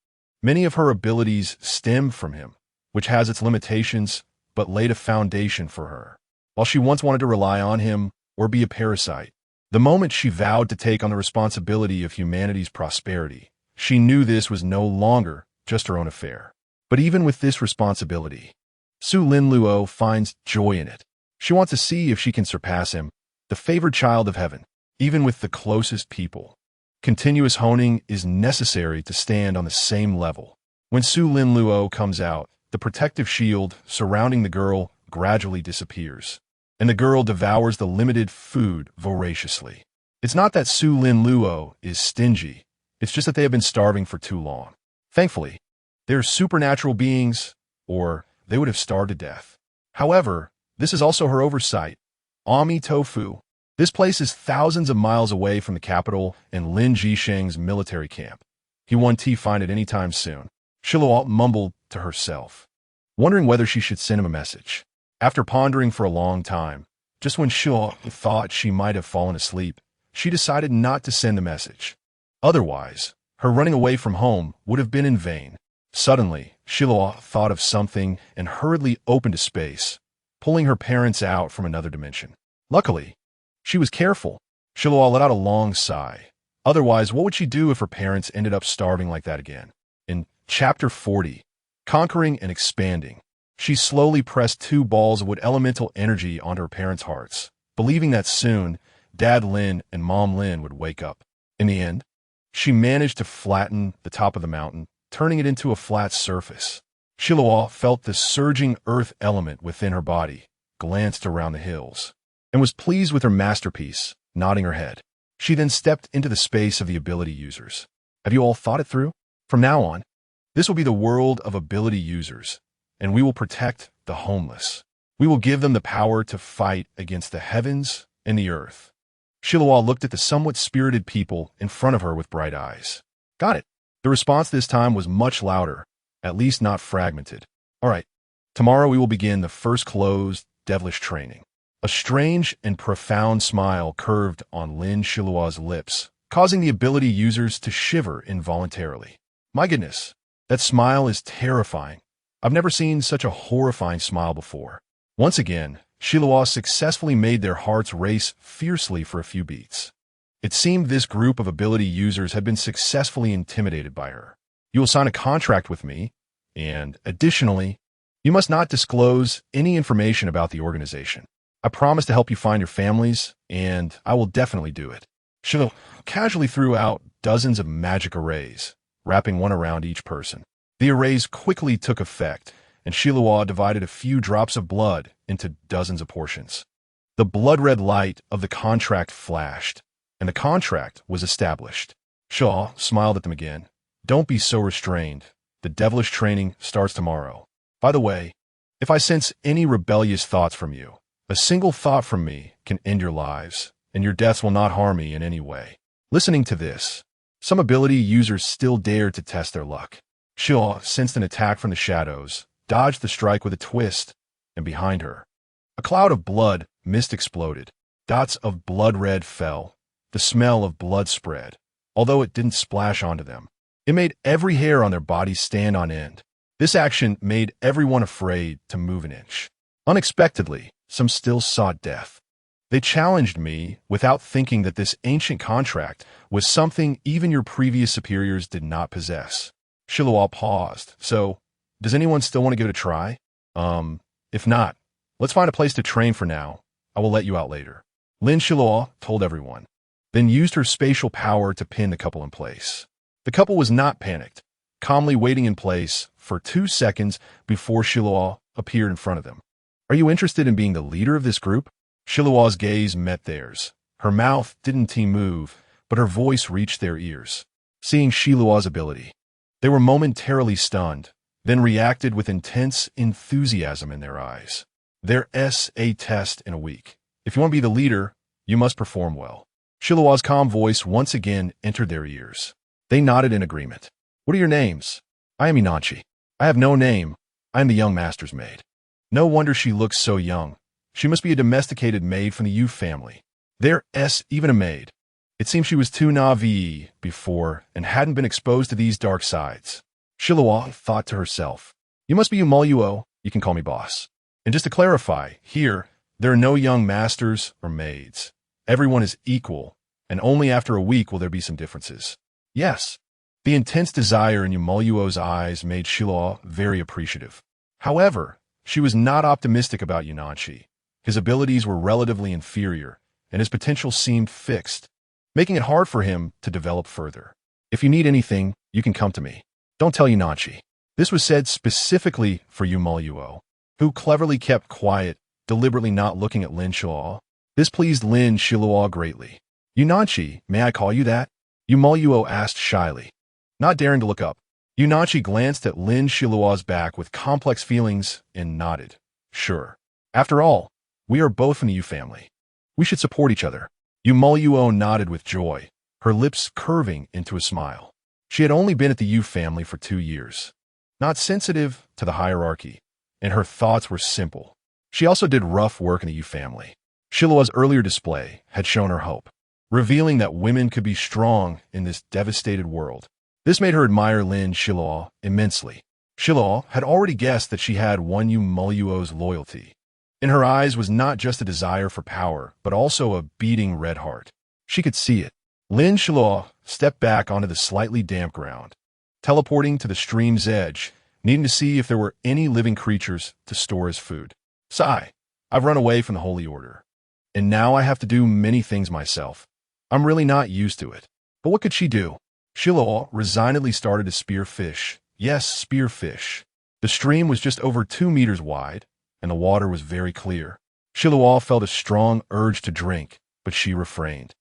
[SPEAKER 1] Many of her abilities stem from him, which has its limitations, but laid a foundation for her. While she once wanted to rely on him or be a parasite, the moment she vowed to take on the responsibility of humanity's prosperity, she knew this was no longer just her own affair. But even with this responsibility, Lin Luo finds joy in it. She wants to see if she can surpass him, the favored child of heaven, even with the closest people. Continuous honing is necessary to stand on the same level. When Lin Luo comes out, the protective shield surrounding the girl gradually disappears, and the girl devours the limited food voraciously. It's not that Lin Luo is stingy, it's just that they have been starving for too long. Thankfully, they're supernatural beings, or they would have starved to death. However, this is also her oversight. Ami Tofu. This place is thousands of miles away from the capital and Lin Xiluo's military camp. He won't find it anytime soon. Xiluo mumbled to herself, wondering whether she should send him a message. After pondering for a long time, just when Xiluo thought she might have fallen asleep, she decided not to send the message. Otherwise, her running away from home would have been in vain. Suddenly, Xiluo thought of something and hurriedly opened a space, pulling her parents out from another dimension. Luckily, she was careful. Xiluo let out a long sigh. Otherwise, what would she do if her parents ended up starving like that again? In Chapter 40, Conquering and Expanding, she slowly pressed 2 balls of wood elemental energy onto her parents' hearts, believing that soon, Dad Lin and Mom Lin would wake up. In the end, she managed to flatten the top of the mountain, turning it into a flat surface. Xiluo felt the surging earth element within her body, glanced around the hills, and was pleased with her masterpiece, nodding her head. She then stepped into the space of the ability users. Have you all thought it through? From now on, this will be the world of ability users, and we will protect the homeless. We will give them the power to fight against the heavens and the earth. Xiluo looked at the somewhat spirited people in front of her with bright eyes. Got it. The response this time was much louder, at least not fragmented. All right, tomorrow we will begin the first closed, devilish training. A strange and profound smile curved on Lin Xiluo's lips, causing the ability users to shiver involuntarily. My goodness, that smile is terrifying. I've never seen such a horrifying smile before. Once again, Xiluo successfully made their hearts race fiercely for a few beats. It seemed this group of ability users had been successfully intimidated by her. You will sign a contract with me, and additionally, you must not disclose any information about the organization. I promise to help you find your families, and I will definitely do it. Xiluo casually threw out dozens of magic arrays, wrapping one around each person. The arrays quickly took effect, and Xiluo divided a few drops of blood into dozens of portions. The blood-red light of the contract flashed, and the contract was established. Xiluo smiled at them again. Don't be so restrained. The devilish training starts tomorrow. By the way, if I sense any rebellious thoughts from you, a single thought from me can end your lives, and your deaths will not harm me in any way. Listening to this, some ability users still dared to test their luck. Xiluo sensed an attack from the shadows, dodged the strike with a twist, and behind her, a cloud of blood mist exploded. Dots of blood red fell. The smell of blood spread, although it didn't splash onto them. It made every hair on their bodies stand on end. This action made everyone afraid to move an inch. Unexpectedly, some still sought death. They challenged me without thinking that this ancient contract was something even your previous superiors did not possess. Xiluo paused. So, does anyone still want to give it a try? If not, let's find a place to train for now. I will let you out later. Lin Xiluo told everyone, then used her spatial power to pin the couple in place. The couple was not panicked, calmly waiting in place for 2 seconds before Xiluo appeared in front of them. Are you interested in being the leader of this group? Xiluo's gaze met theirs. Her mouth didn't move, but her voice reached their ears. Seeing Xiluo's ability, they were momentarily stunned, then reacted with intense enthusiasm in their eyes. Their SA test in a week. If you want to be the leader, you must perform well. Xiluo's calm voice once again entered their ears. They nodded in agreement. What are your names? I am Inanchi. I have no name. I am the young master's maid. No wonder she looks so young. She must be a domesticated maid from the you family. There even a maid. It seems she was too naive before and hadn't been exposed to these dark sides. Xiluo thought to herself, you must be you.It, you can call me boss. And just to clarify, here, there are no young masters or maids. Everyone is equal, and only after a week will there be some differences. Yes, the intense desire in you.It's eyes made Xiluo very appreciative. However, she was not optimistic about Inanchi. His abilities were relatively inferior, and his potential seemed fixed, making it hard for him to develop further. If you need anything, you can come to me. Don't tell Inanchi. This was said specifically for you.It, who cleverly kept quiet, deliberately not looking at Lin Xiluo. This pleased Lin Xiluo greatly. Inanchi, may I call you that? You.It asked shyly, not daring to look up. Inanchi glanced at Lin Xiluo's back with complex feelings and nodded. Sure. After all, we are both in the you family. We should support each other. You.It nodded with joy, her lips curving into a smile. She had only been at the you family for 2 years, not sensitive to the hierarchy, and her thoughts were simple. She also did rough work in the you family. Xiluo's earlier display had shown her hope, revealing that women could be strong in this devastated world. This made her admire Lin Xiluo immensely. Xiluo had already guessed that she had won you.It's loyalty. In her eyes was not just a desire for power, but also a beating red heart. She could see it. Lin Xiluo stepped back onto the slightly damp ground, teleporting to the stream's edge, needing to see if there were any living creatures to store as food. Sigh, I've run away from the Holy Order, and now I have to do many things myself. I'm really not used to it. But what could she do? Xiluo resignedly started to spear fish. Yes, spear fish. The stream was just over 2 meters wide, and the water was very clear. Xiluo felt a strong urge to drink, but she refrained.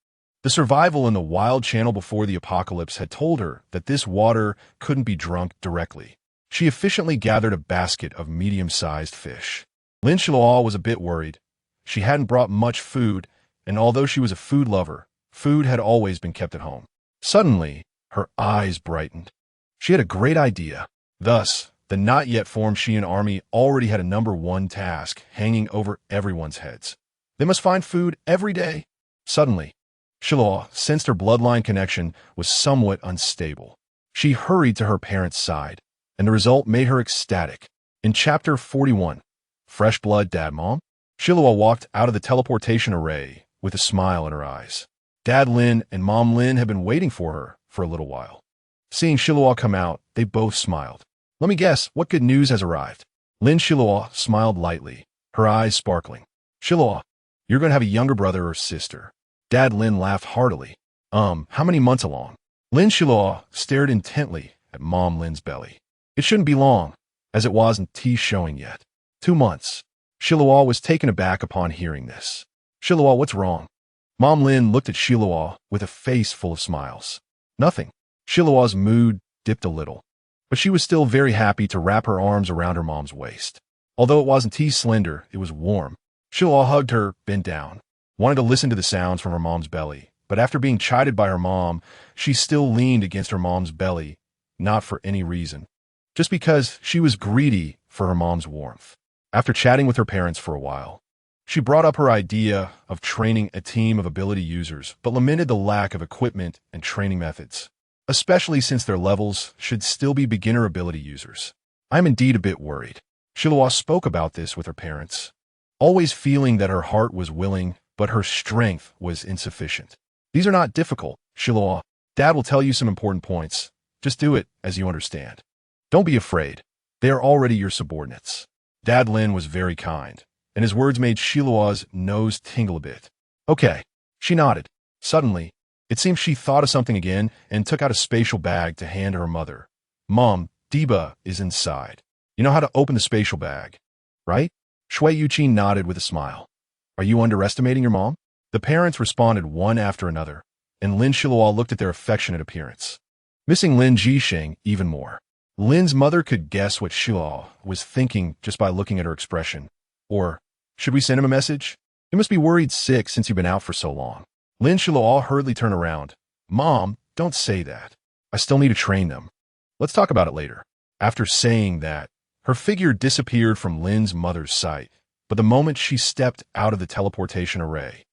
[SPEAKER 1] The survival in the wild channel before the apocalypse had told her that this water couldn't be drunk directly. She efficiently gathered a basket of medium-sized fish. Lin Xiluo was a bit worried. She hadn't brought much food, and although she was a food lover, food had always been kept at home. Suddenly, her eyes brightened. She had a great idea. Thus, the not-yet-formed Xian army already had a #1 task hanging over everyone's heads. They must find food every day. Suddenly, Xiluo sensed her bloodline connection was somewhat unstable. She hurried to her parents' side, and the result made her ecstatic. In Chapter 41, Fresh Blood Dad Mom, Xiluo walked out of the teleportation array with a smile in her eyes. Dad Lin and Mom Lin had been waiting for her for a little while. Seeing Xiluo come out, they both smiled. Let me guess, what good news has arrived? Lin Xiluo smiled lightly, her eyes sparkling. Xiluo, you're going to have a younger brother or sister. Dad Lin laughed heartily. How many months along? Lin Xiluo stared intently at Mom Lin's belly. It shouldn't be long, as it wasn't showing yet. 2 months. Xiluo was taken aback upon hearing this. Xiluo, what's wrong? Mom Lin looked at Xiluo with a face full of smiles. Nothing. Xiluo's mood dipped a little, but she was still very happy to wrap her arms around her mom's waist. Although it wasn't slender, it was warm. Xiluo hugged her, bent down, wanted to listen to the sounds from her mom's belly, but after being chided by her mom, she still leaned against her mom's belly, not for any reason, just because she was greedy for her mom's warmth. After chatting with her parents for a while, she brought up her idea of training a team of ability users, but lamented the lack of equipment and training methods. especially since their levels should still be beginner ability users. I'm indeed a bit worried. Xiluo spoke about this with her parents, always feeling that her heart was willing, but her strength was insufficient. These are not difficult, Xiluo. Dad will tell you some important points. Just do it as you understand. Don't be afraid. They are already your subordinates. Dad Lin was very kind, and his words made Xiluo's nose tingle a bit. Okay. She nodded. Suddenly, it seemed she thought of something again and took out a spatial bag to hand to her mother. Mom, Diba is inside. You know how to open the spatial bag, right? Shui Yuqin nodded with a smile. Are you underestimating your mom? The parents responded one after another, and Lin Xiluo looked at their affectionate appearance, missing Lin Jisheng even more. Lin's mother could guess what Xiluo was thinking just by looking at her expression. Or, should we send him a message? You must be worried sick since you've been out for so long. Lin Xiluo hurriedly turned around. Mom, don't say that. I still need to train them. Let's talk about it later. After saying that, her figure disappeared from Lin's mother's sight, but the moment she stepped out of the teleportation array,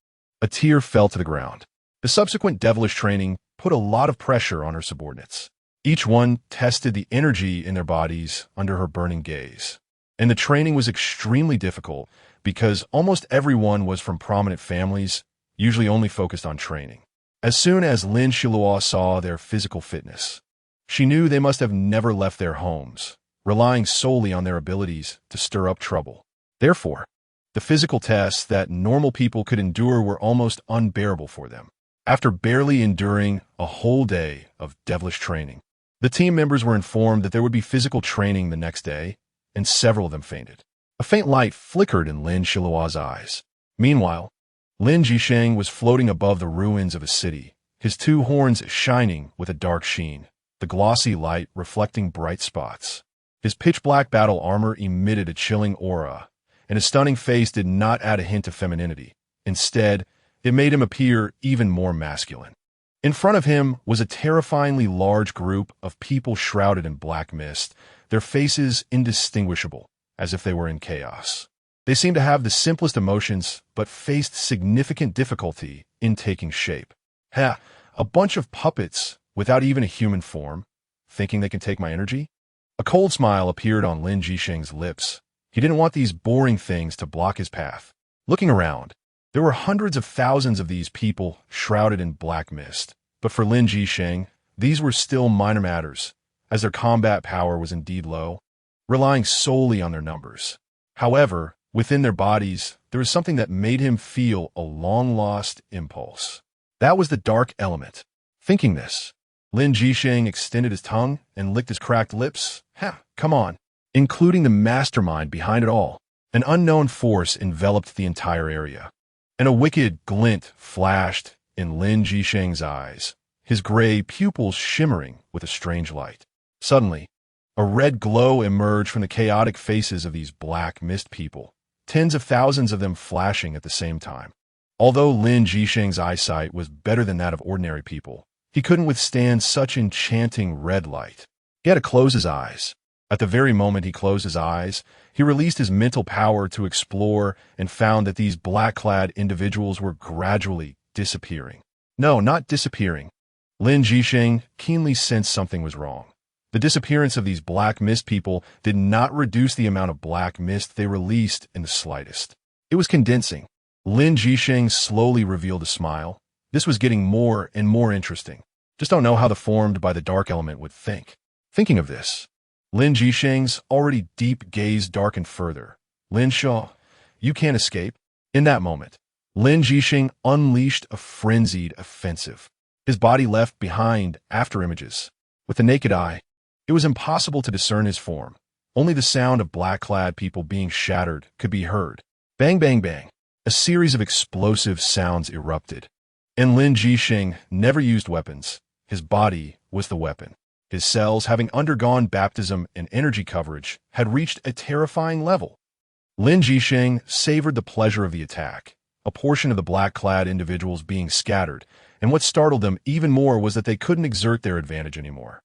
[SPEAKER 1] a tear fell to the ground. The subsequent devilish training put a lot of pressure on her subordinates. Each one tested the energy in their bodies under her burning gaze. And the training was extremely difficult because almost everyone was from prominent families, usually only focused on training. As soon as Lin Xiluo saw their physical fitness, she knew they must have never left their homes, relying solely on their abilities to stir up trouble. Therefore, the physical tests that normal people could endure were almost unbearable for them. After barely enduring a whole day of devilish training, the team members were informed that there would be physical training the next day, and several of them fainted. A faint light flickered in Lin Xiluo's eyes. Meanwhile, Lin Jisheng was floating above the ruins of a city, his two horns shining with a dark sheen, the glossy light reflecting bright spots. His pitch-black battle armor emitted a chilling aura, and his stunning face did not add a hint of femininity. Instead, it made him appear even more masculine. In front of him was a terrifyingly large group of people shrouded in black mist, their faces indistinguishable, as if they were in chaos. They seemed to have the simplest emotions, but faced significant difficulty in taking shape. A bunch of puppets without even a human form, thinking they can take my energy? A cold smile appeared on Lin Jisheng's lips. He didn't want these boring things to block his path. Looking around, there were hundreds of thousands of these people shrouded in black mist. But for Lin Jisheng, these were still minor matters, as their combat power was indeed low, relying solely on their numbers. However, within their bodies, there was something that made him feel a long-lost impulse. That was the dark element. Thinking this, Lin Jisheng extended his tongue and licked his cracked lips. Come on. Including the mastermind behind it all. An unknown force enveloped the entire area, and a wicked glint flashed in Lin Jisheng's eyes, his gray pupils shimmering with a strange light. Suddenly, a red glow emerged from the chaotic faces of these black mist people, tens of thousands of them flashing at the same time. Although Lin Jisheng's eyesight was better than that of ordinary people, he couldn't withstand such enchanting red light. He had to close his eyes. At the very moment he closed his eyes, he released his mental power to explore and found that these black-clad individuals were gradually disappearing. No, not disappearing. Lin Jisheng keenly sensed something was wrong. The disappearance of these black mist people did not reduce the amount of black mist they released in the slightest. It was condensing. Lin Jisheng slowly revealed a smile. This was getting more and more interesting. Just don't know how the formed by the dark element would think. Thinking of this, Lin Jisheng's already deep gaze darkened further. Lin Xiluo, you can't escape. In that moment, Lin Jisheng unleashed a frenzied offensive. His body left behind after images. With the naked eye, it was impossible to discern his form. Only the sound of black-clad people being shattered could be heard. Bang, bang, bang. A series of explosive sounds erupted. And Lin Jisheng never used weapons. His body was the weapon. His cells, having undergone baptism and energy coverage, had reached a terrifying level. Lin Jisheng savored the pleasure of the attack, a portion of the black-clad individuals being scattered, and what startled them even more was that they couldn't exert their advantage anymore.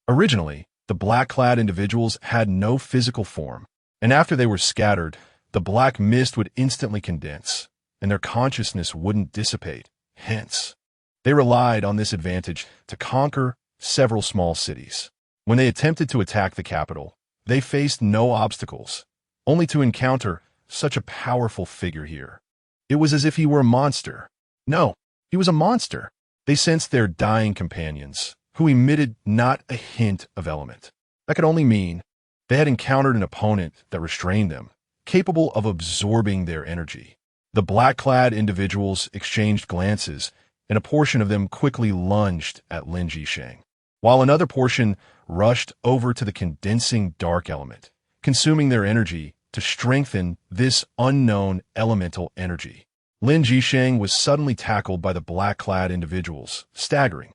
[SPEAKER 1] Originally, the black-clad individuals had no physical form, and after they were scattered, the black mist would instantly condense, and their consciousness wouldn't dissipate. Hence, they relied on this advantage to conquer, several small cities. When they attempted to attack the capital, they faced no obstacles, only to encounter such a powerful figure here. It was as if he were a monster. No, he was a monster. They sensed their dying companions, who emitted not a hint of element. That could only mean they had encountered an opponent that restrained them, capable of absorbing their energy. The black-clad individuals exchanged glances, and a portion of them quickly lunged at Lin Xiluo, while another portion rushed over to the condensing dark element, consuming their energy to strengthen this unknown elemental energy. Lin Xiluo was suddenly tackled by the black-clad individuals, staggering.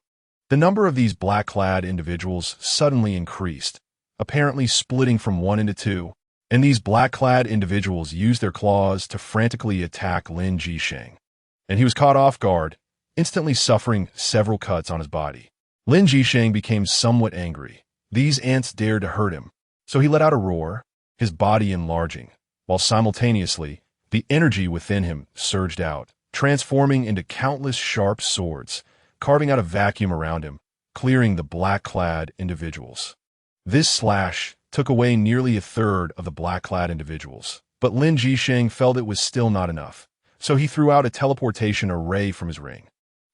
[SPEAKER 1] The number of these black-clad individuals suddenly increased, apparently splitting from 1 into 2, and these black-clad individuals used their claws to frantically attack Lin Xiluo. And he was caught off guard, instantly suffering several cuts on his body. Lin Xiluo became somewhat angry. These ants dared to hurt him, so he let out a roar, his body enlarging, while simultaneously, the energy within him surged out, transforming into countless sharp swords, carving out a vacuum around him, clearing the black-clad individuals. This slash took away nearly a third of the black-clad individuals, but Lin Xiluo felt it was still not enough, so he threw out a teleportation array from his ring.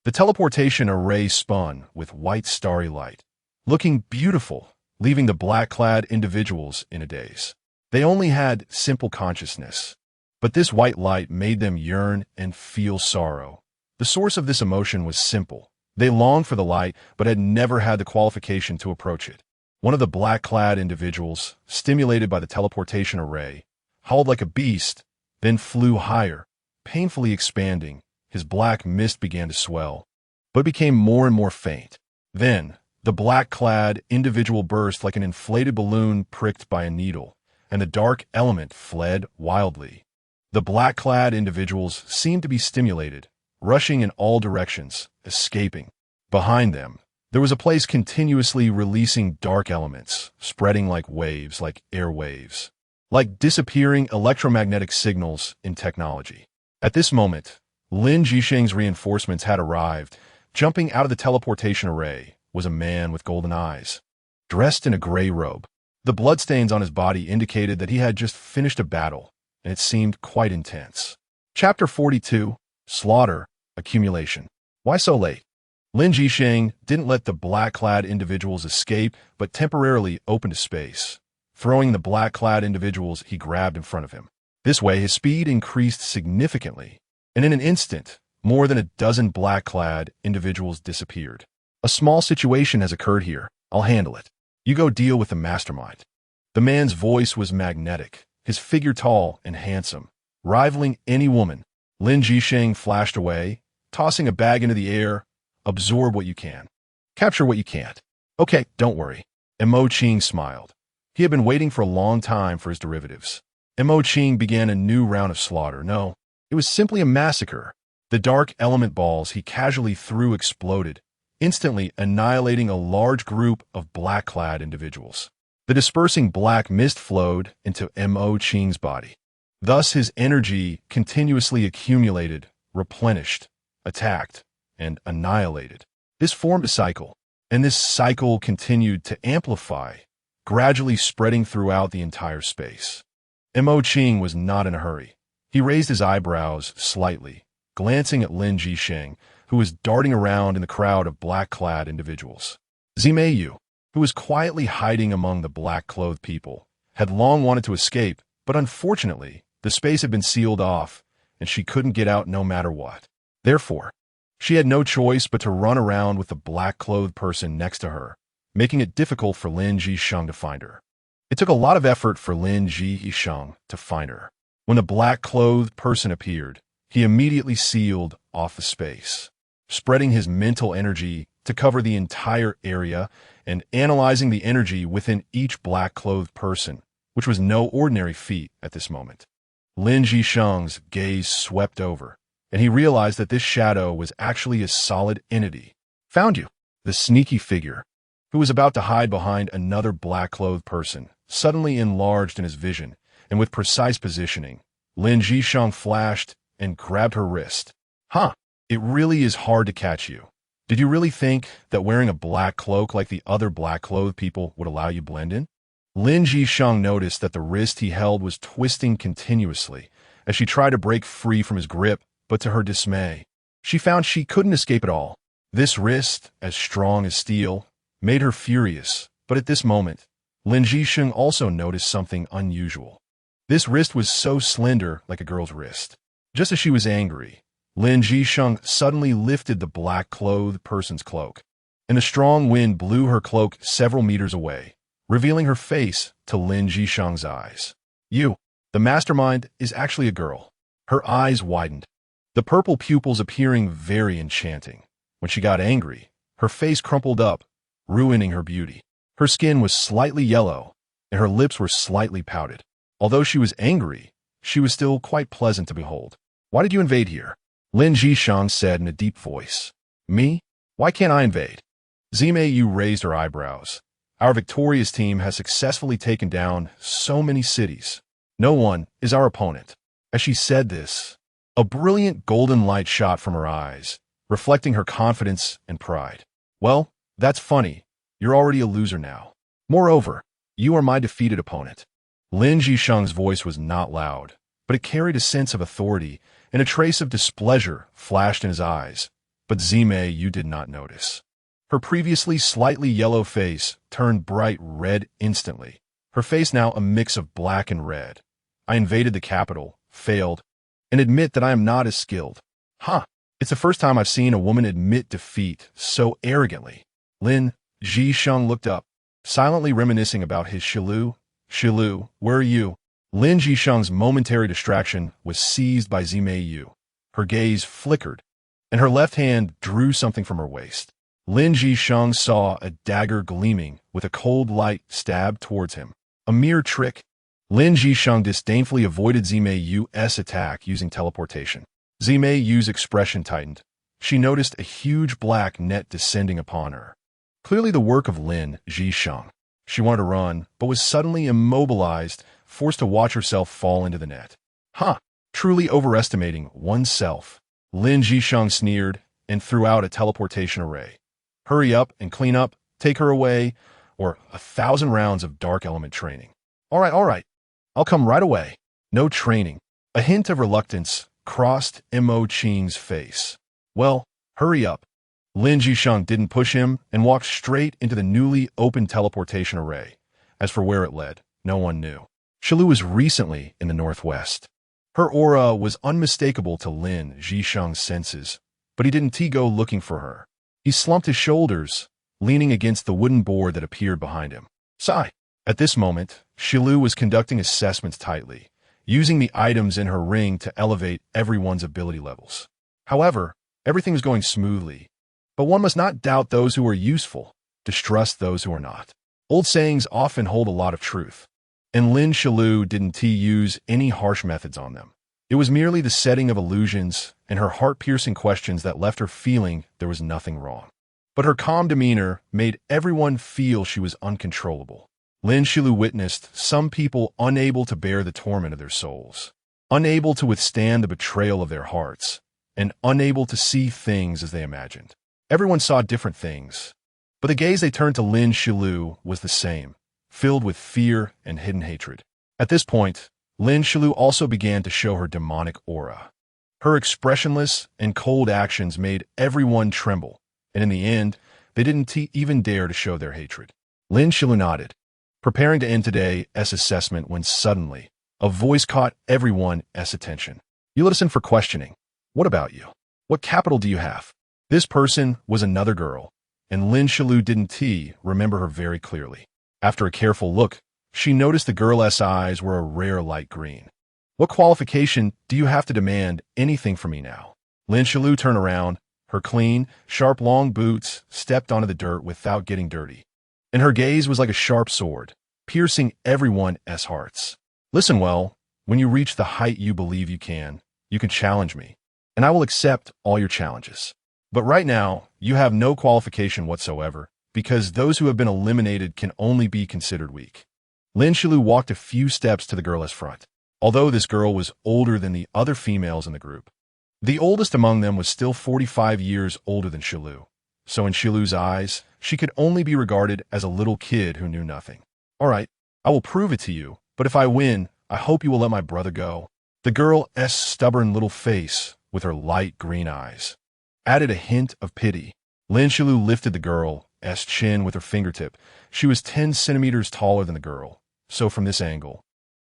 [SPEAKER 1] The teleportation array spun with white starry light, looking beautiful, leaving the black-clad individuals in a daze. They only had simple consciousness, but this white light made them yearn and feel sorrow. The source of this emotion was simple. They longed for the light, but had never had the qualification to approach it. One of the black-clad individuals, stimulated by the teleportation array, howled like a beast, then flew higher, painfully expanding. His black mist began to swell, but became more and more faint. Then, the black-clad individual burst like an inflated balloon pricked by a needle, and the dark element fled wildly. The black-clad individuals seemed to be stimulated, rushing in all directions, escaping. Behind them, there was a place continuously releasing dark elements, spreading like waves, like air waves, like disappearing electromagnetic signals in technology. At this moment, Lin Xiluo's reinforcements had arrived. Jumping out of the teleportation array was a man with golden eyes, dressed in a gray robe. The bloodstains on his body indicated that he had just finished a battle, and it seemed quite intense. Chapter 42, Slaughter, Accumulation. Why so late? Lin Xiluo didn't let the black-clad individuals escape, but temporarily opened a space. Throwing the black-clad individuals he grabbed in front of him. This way, his speed increased significantly, and in an instant, more than a dozen black-clad individuals disappeared. A small situation has occurred here. I'll handle it. You go deal with the mastermind. The man's voice was magnetic, his figure tall and handsome, rivaling any woman. Lin Xiluo flashed away, tossing a bag into the air. Absorb what you can. Capture what you can't. Okay, don't worry. Mo Qing smiled. He had been waiting for a long time for his derivatives. Mo Qing began a new round of slaughter. No, it was simply a massacre. The dark element balls he casually threw exploded, instantly annihilating a large group of black-clad individuals. The dispersing black mist flowed into Mo Qing's body. Thus his energy continuously accumulated, replenished, attacked, and annihilated. This formed a cycle, and this cycle continued to amplify, gradually spreading throughout the entire space. Mo Qing was not in a hurry. He raised his eyebrows slightly, glancing at Lin Xiluo, who was darting around in the crowd of black-clad individuals. Zimeyu, who was quietly hiding among the black-clothed people, had long wanted to escape, but unfortunately, the space had been sealed off, and she couldn't get out no matter what. Therefore, she had no choice but to run around with the black-clothed person next to her, making it difficult for Lin Xiluo to find her. It took a lot of effort for Lin Xiluo to find her. When the black-clothed person appeared, he immediately sealed off the space, spreading his mental energy to cover the entire area and analyzing the energy within each black-clothed person, which was no ordinary feat at this moment. Lin Xiluo's gaze swept over, and he realized that this shadow was actually a solid entity. Found you. The sneaky figure, who was about to hide behind another black-clothed person, suddenly enlarged in his vision, and with precise positioning, Lin Xiluo flashed and grabbed her wrist. Huh, it really is hard to catch you. Did you really think that wearing a black cloak like the other black-clothed people would allow you blend in? Lin Jisheng noticed that the wrist he held was twisting continuously as she tried to break free from his grip, but to her dismay, she found she couldn't escape at all. This wrist, as strong as steel, made her furious, but at this moment, Lin Jisheng also noticed something unusual. This wrist was so slender like a girl's wrist. Just as she was angry, Lin Jisheng suddenly lifted the black-clothed person's cloak, and a strong wind blew her cloak several meters away, revealing her face to Lin Jisheng's eyes. You, the mastermind, is actually a girl. Her eyes widened, the purple pupils appearing very enchanting. When she got angry, her face crumpled up, ruining her beauty. Her skin was slightly yellow, and her lips were slightly pouted. Although she was angry, she was still quite pleasant to behold. Why did you invade here? Lin Jisheng said in a deep voice. Me? Why can't I invade? Zime Yu raised her eyebrows. Our victorious team has successfully taken down so many cities. No one is our opponent. As she said this, a brilliant golden light shot from her eyes, reflecting her confidence and pride. Well, that's funny. You're already a loser now. Moreover, you are my defeated opponent. Lin Jisheng's voice was not loud, but it carried a sense of authority, and a trace of displeasure flashed in his eyes. But Zime Yu did not notice. Her previously slightly yellow face turned bright red instantly, her face now a mix of black and red. I invaded the capital, failed, and admit that I am not as skilled. Huh, it's the first time I've seen a woman admit defeat so arrogantly. Lin Jisheng looked up, silently reminiscing about his Xiluo. Xiluo, where are you? Lin Jisheng's momentary distraction was seized by Zime Yu. Her gaze flickered, and her left hand drew something from her waist. Lin Jisheng saw a dagger gleaming with a cold light stabbed towards him. A mere trick. Lin Jisheng disdainfully avoided Zime Yu's attack using teleportation. Zime Yu's expression tightened. She noticed a huge black net descending upon her. Clearly the work of Lin Jisheng. She wanted to run, but was suddenly immobilized, forced to watch herself fall into the net. Huh, truly overestimating oneself. Lin Jisheng sneered and threw out a teleportation array. Hurry up and clean up, take her away, or 1,000 rounds of dark element training. All right, I'll come right away. No training. A hint of reluctance crossed Mo Qing's face. Well, hurry up. Lin Jisheng didn't push him and walked straight into the newly opened teleportation array. As for where it led, no one knew. Xiluo was recently in the northwest. Her aura was unmistakable to Lin Jisheng's senses, but he didn't go looking for her. He slumped his shoulders, leaning against the wooden board that appeared behind him. Sigh. At this moment, Xiluo was conducting assessments tightly, using the items in her ring to elevate everyone's ability levels. However, everything was going smoothly. But one must not doubt those who are useful, distrust those who are not. Old sayings often hold a lot of truth, and Lin Xiluo didn't use any harsh methods on them. It was merely the setting of illusions and her heart-piercing questions that left her feeling there was nothing wrong. But her calm demeanor made everyone feel she was uncontrollable. Lin Xiluo witnessed some people unable to bear the torment of their souls, unable to withstand the betrayal of their hearts, and unable to see things as they imagined. Everyone saw different things, but the gaze they turned to Lin Xiluo was the same, filled with fear and hidden hatred. At this point, Lin Xiluo also began to show her demonic aura. Her expressionless and cold actions made everyone tremble, and in the end, they didn't even dare to show their hatred. Lin Xiluo nodded, preparing to end today's assessment when suddenly, a voice caught everyone's attention. You listen for questioning. What about you? What capital do you have? This person was another girl, and Lin Xiluo didn't remember her very clearly. After a careful look, she noticed the girl's eyes were a rare light green. What qualification do you have to demand anything from me now? Lin Xiluo turned around, her clean, sharp long boots stepped onto the dirt without getting dirty, and her gaze was like a sharp sword, piercing everyone's hearts. Listen well, when you reach the height you believe you can challenge me, and I will accept all your challenges. But right now, you have no qualification whatsoever, because those who have been eliminated can only be considered weak. Lin Xiluo walked a few steps to the girl's front. Although this girl was older than the other females in the group, the oldest among them was still 45 years older than Xiluo. so in Xiluo's eyes, she could only be regarded as a little kid who knew nothing. All right, I will prove it to you, but if I win, I hope you will let my brother go. The girl's stubborn little face, with her light green eyes, added a hint of pity. Lin Xiluo lifted the girl's chin with her fingertip. She was 10 centimeters taller than the girl, so from this angle,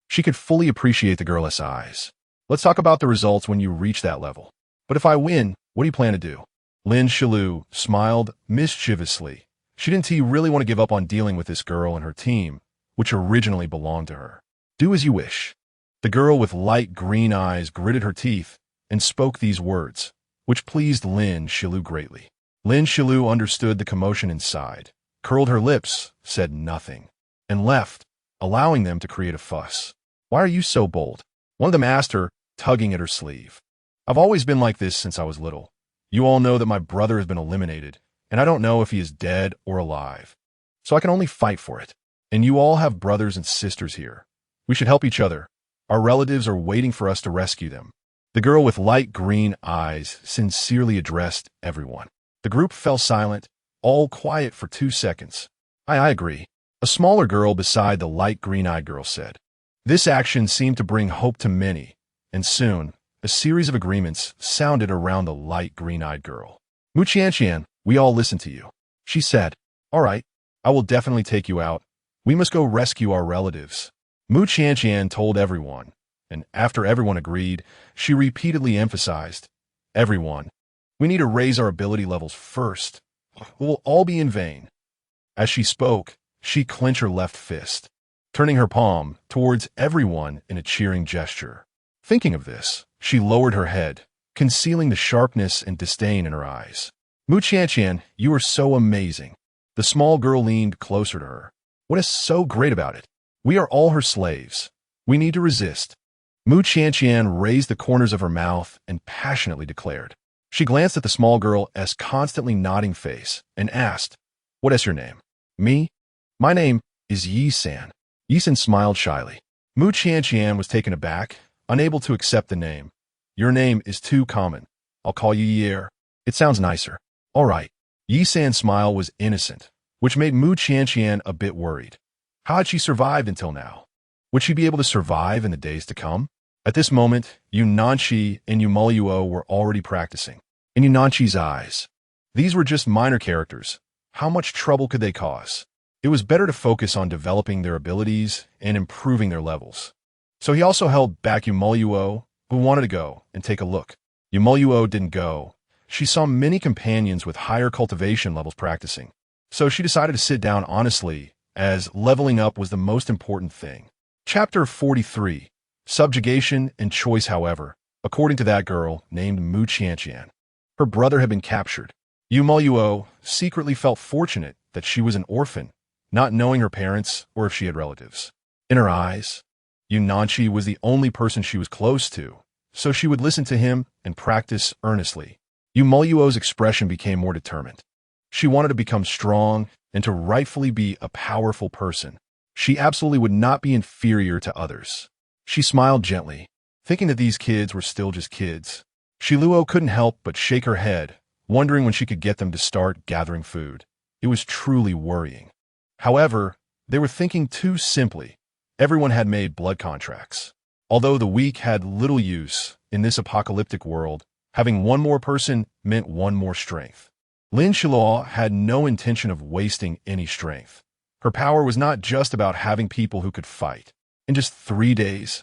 [SPEAKER 1] she could fully appreciate the girl's eyes. Let's talk about the results when you reach that level. But if I win, what do you plan to do? Lin Xiluo smiled mischievously. She didn't really want to give up on dealing with this girl and her team, which originally belonged to her. Do as you wish. The girl with light green eyes gritted her teeth and spoke these words, which pleased Lin Xiluo greatly. Lin Xiluo understood the commotion inside, curled her lips, said nothing, and left, allowing them to create a fuss. Why are you so bold? One of them asked her, tugging at her sleeve. I've always been like this since I was little. You all know that my brother has been eliminated, and I don't know if he is dead or alive. So I can only fight for it. And you all have brothers and sisters here. We should help each other. Our relatives are waiting for us to rescue them. The girl with light green eyes sincerely addressed everyone. The group fell silent, all quiet for 2 seconds. I agree. A smaller girl beside the light green-eyed girl said. This action seemed to bring hope to many, and soon, a series of agreements sounded around the light green-eyed girl. Mu Qianqian, we all listen to you. She said, all right, I will definitely take you out. We must go rescue our relatives. Mu Qianqian told everyone, and after everyone agreed, she repeatedly emphasized, everyone, we need to raise our ability levels first. It will all be in vain. As she spoke, she clenched her left fist, turning her palm towards everyone in a cheering gesture. Thinking of this, she lowered her head, concealing the sharpness and disdain in her eyes. Mu Qianqian, you are so amazing. The small girl leaned closer to her. What is so great about it? We are all her slaves. We need to resist. Mu Qianqian raised the corners of her mouth and passionately declared. She glanced at the small girl's constantly nodding face and asked, what is your name? Me? My name is Yi-san. Yi-san smiled shyly. Mu Qianqian was taken aback, unable to accept the name. Your name is too common. I'll call you Yi-er. It sounds nicer. All right. Yi-san's smile was innocent, which made Mu Qianqian a bit worried. How had she survived until now? Would she be able to survive in the days to come? At this moment, you.It and you.It were already practicing. In you.It's eyes, these were just minor characters. How much trouble could they cause? It was better to focus on developing their abilities and improving their levels. So he also held back you.It, who wanted to go and take a look. You.It didn't go. She saw many companions with higher cultivation levels practicing. So she decided to sit down honestly, as leveling up was the most important thing. Chapter 43. Subjugation and choice, however, according to that girl named Mu Qianqian. Her brother had been captured. You.It secretly felt fortunate that she was an orphan, not knowing her parents or if she had relatives. In her eyes, you.It was the only person she was close to, so she would listen to him and practice earnestly. You.It's expression became more determined. She wanted to become strong and to rightfully be a powerful person. She absolutely would not be inferior to others. She smiled gently, thinking that these kids were still just kids. Xiluo couldn't help but shake her head, wondering when she could get them to start gathering food. It was truly worrying. However, they were thinking too simply. Everyone had made blood contracts. Although the weak had little use in this apocalyptic world, having one more person meant one more strength. Lin Xiluo had no intention of wasting any strength. Her power was not just about having people who could fight. In just 3 days,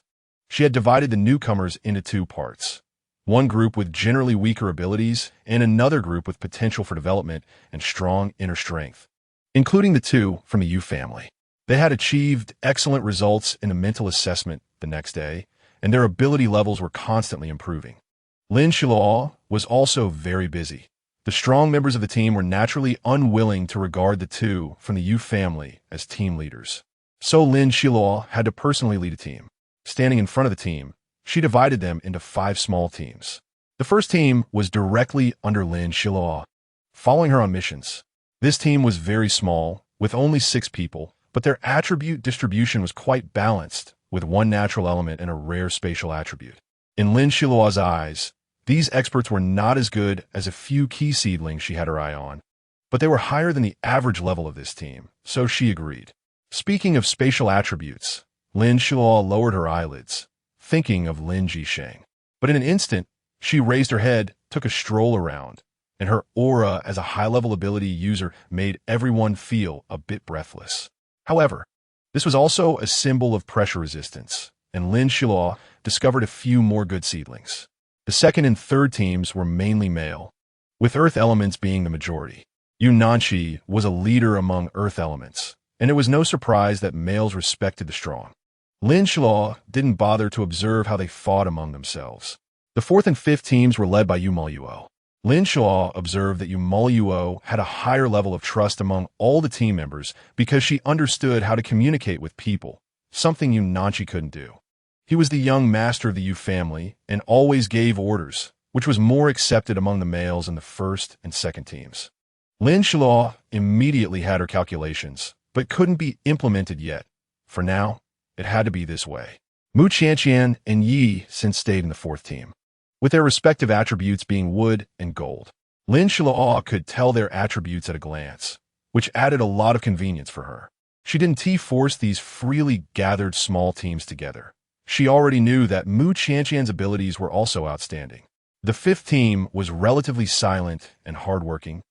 [SPEAKER 1] she had divided the newcomers into 2 parts. One group with generally weaker abilities and another group with potential for development and strong inner strength, including the 2 from the Yu family. They had achieved excellent results in a mental assessment the next day, and their ability levels were constantly improving. Lin Xiluo was also very busy. The strong members of the team were naturally unwilling to regard the 2 from the Yu family as team leaders. So Lin Xiluo had to personally lead a team. Standing in front of the team, she divided them into 5 small teams. The first team was directly under Lin Xiluo, following her on missions. This team was very small, with only 6 people, but their attribute distribution was quite balanced, with 1 natural element and a rare spatial attribute. In Lin Xiluo's eyes, these experts were not as good as a few key seedlings she had her eye on. but they were higher than the average level of this team, so she agreed. Speaking of spatial attributes, Lin Xiluo lowered her eyelids, thinking of Lin Jisheng. But in an instant, she raised her head, took a stroll around, and her aura as a high-level ability user made everyone feel a bit breathless. However, this was also a symbol of pressure resistance, and Lin Xiluo discovered a few more good seedlings. The second and third teams were mainly male, with earth elements being the majority. You.It was a leader among earth elements, and it was no surprise that males respected the strong. Lin Xiluo didn't bother to observe how they fought among themselves. The fourth and fifth teams were led by you.It. Lin Xiluo observed that you.It had a higher level of trust among all the team members because she understood how to communicate with people, something you.It couldn't do. He was the young master of the Yu family and always gave orders, which was more accepted among the males in the first and second teams. Lin Xiluo immediately had her calculations, but couldn't be implemented yet. For now, it had to be this way. Mu Qianqian and Yi Sin stayed in the fourth team, with their respective attributes being wood and gold. Lin Xiluo could tell their attributes at a glance, which added a lot of convenience for her. She didn't force these freely gathered small teams together. She already knew that Mu Qianqian's abilities were also outstanding. The fifth team was relatively silent and hardworking,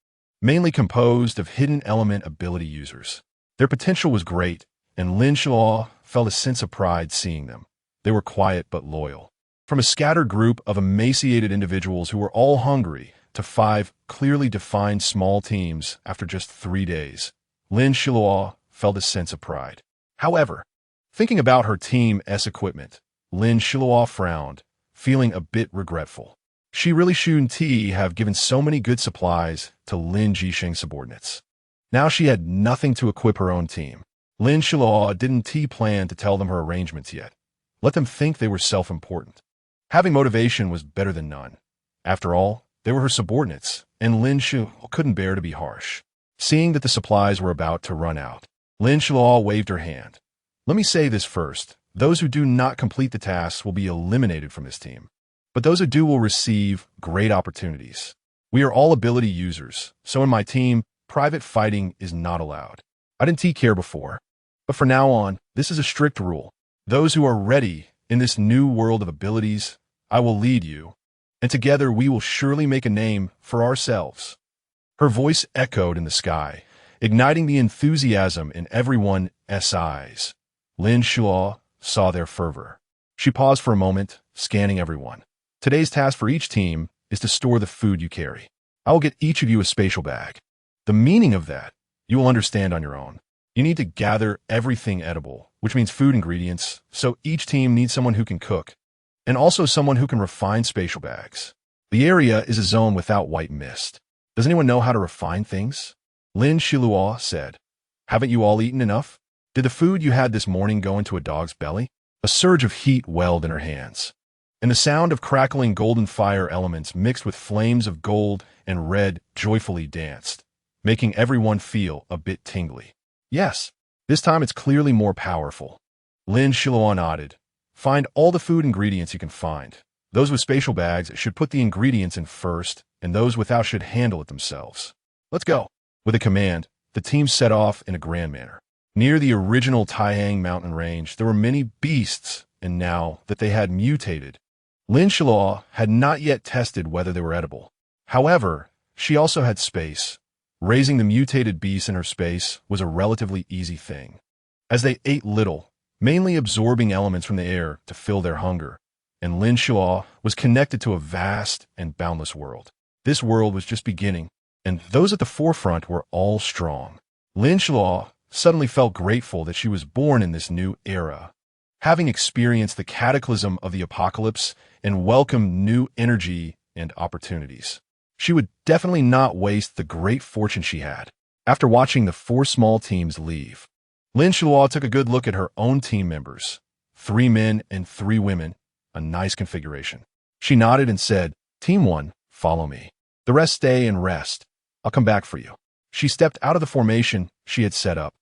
[SPEAKER 1] mainly composed of hidden element ability users. Their potential was great, and Lin Xiluo felt a sense of pride seeing them. They were quiet but loyal. From a scattered group of emaciated individuals who were all hungry to 5 clearly defined small teams after just 3 days, Lin Xiluo felt a sense of pride. However, thinking about her team's equipment, Lin Xiluo frowned, feeling a bit regretful. She really shouldn't have given so many good supplies to Lin Jisheng's subordinates. Now she had nothing to equip her own team. Lin Xiluo didn't plan to tell them her arrangements yet. Let them think they were self-important. Having motivation was better than none. After all, they were her subordinates, and Lin Xiluo couldn't bear to be harsh. Seeing that the supplies were about to run out, Lin Xiluo waved her hand. Let me say this first. Those who do not complete the tasks will be eliminated from this team. But those who do will receive great opportunities. We are all ability users, so in my team, private fighting is not allowed. I didn't care before, but from now on, this is a strict rule. Those who are ready in this new world of abilities, I will lead you, and together we will surely make a name for ourselves. Her voice echoed in the sky, igniting the enthusiasm in everyone's eyes. Lin Xiluo saw their fervor. She paused for a moment, scanning everyone. Today's task for each team is to store the food you carry. I will get each of you a spatial bag. The meaning of that, you will understand on your own. You need to gather everything edible, which means food ingredients, so each team needs someone who can cook, and also someone who can refine spatial bags. The area is a zone without white mist. Does anyone know how to refine things? Lin Xiluo said. Haven't you all eaten enough? Did the food you had this morning go into a dog's belly? A surge of heat welled in her hands, and the sound of crackling golden fire elements mixed with flames of gold and red joyfully danced, making everyone feel a bit tingly. Yes, this time it's clearly more powerful. Lin Xiluo nodded. Find all the food ingredients you can find. Those with spatial bags should put the ingredients in first, and those without should handle it themselves. Let's go. With a command, the team set off in a grand manner. Near the original Taihang mountain range, there were many beasts, and now that they had mutated, Lin Xiluo had not yet tested whether they were edible. However, she also had space. Raising the mutated beasts in her space was a relatively easy thing. As they ate little, mainly absorbing elements from the air to fill their hunger, and Lin Xiluo was connected to a vast and boundless world. This world was just beginning, and those at the forefront were all strong. Lin Xiluo suddenly felt grateful that she was born in this new era, having experienced the cataclysm of the apocalypse and welcomed new energy and opportunities. She would definitely not waste the great fortune she had. After watching the 4 small teams leave, Lin Xiluo took a good look at her own team members, 3 men and 3 women, a nice configuration. She nodded and said, Team 1, follow me. The rest stay and rest. I'll come back for you. She stepped out of the formation she had set up,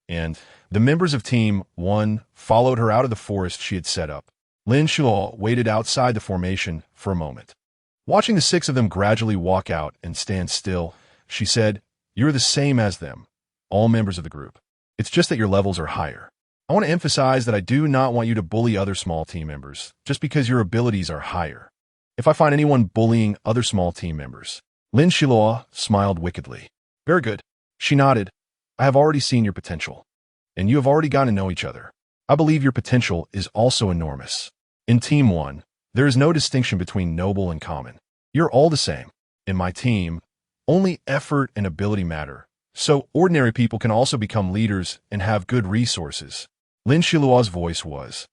[SPEAKER 1] and the members of Team 1 followed her out of the forest she had set up. Lin Xiluo waited outside the formation for a moment. Watching the 6 of them gradually walk out and stand still, she said, You're the same as them, all members of the group. It's just that your levels are higher. I want to emphasize that I do not want you to bully other small team members just because your abilities are higher. If I find anyone bullying other small team members, Lin Xiluo smiled wickedly. Very good. She nodded. I have already seen your potential, and you have already gotten to know each other. I believe your potential is also enormous. In Team 1, there is no distinction between noble and common. You're all the same. In my team, only effort and ability matter, so ordinary people can also become leaders and have good resources. Lin Xiluo's voice was,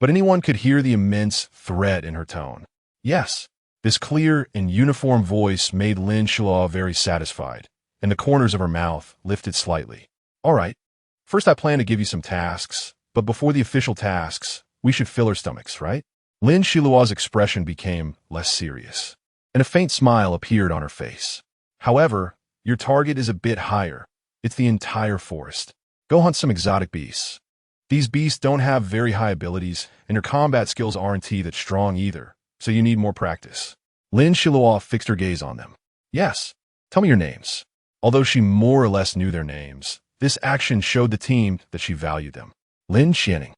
[SPEAKER 1] but anyone could hear the immense threat in her tone. Yes, this clear and uniform voice made Lin Xiluo very satisfied, and the corners of her mouth lifted slightly. All right, first I plan to give you some tasks, but before the official tasks, we should fill our stomachs, right? Lin Xiluo's expression became less serious, and a faint smile appeared on her face. However, your target is a bit higher. It's the entire forest. Go hunt some exotic beasts. These beasts don't have very high abilities, and your combat skills aren't that strong either, so you need more practice. Lin Xiluo fixed her gaze on them. Yes, tell me your names. Although she more or less knew their names, this action showed the team that she valued them. Lin Xianing.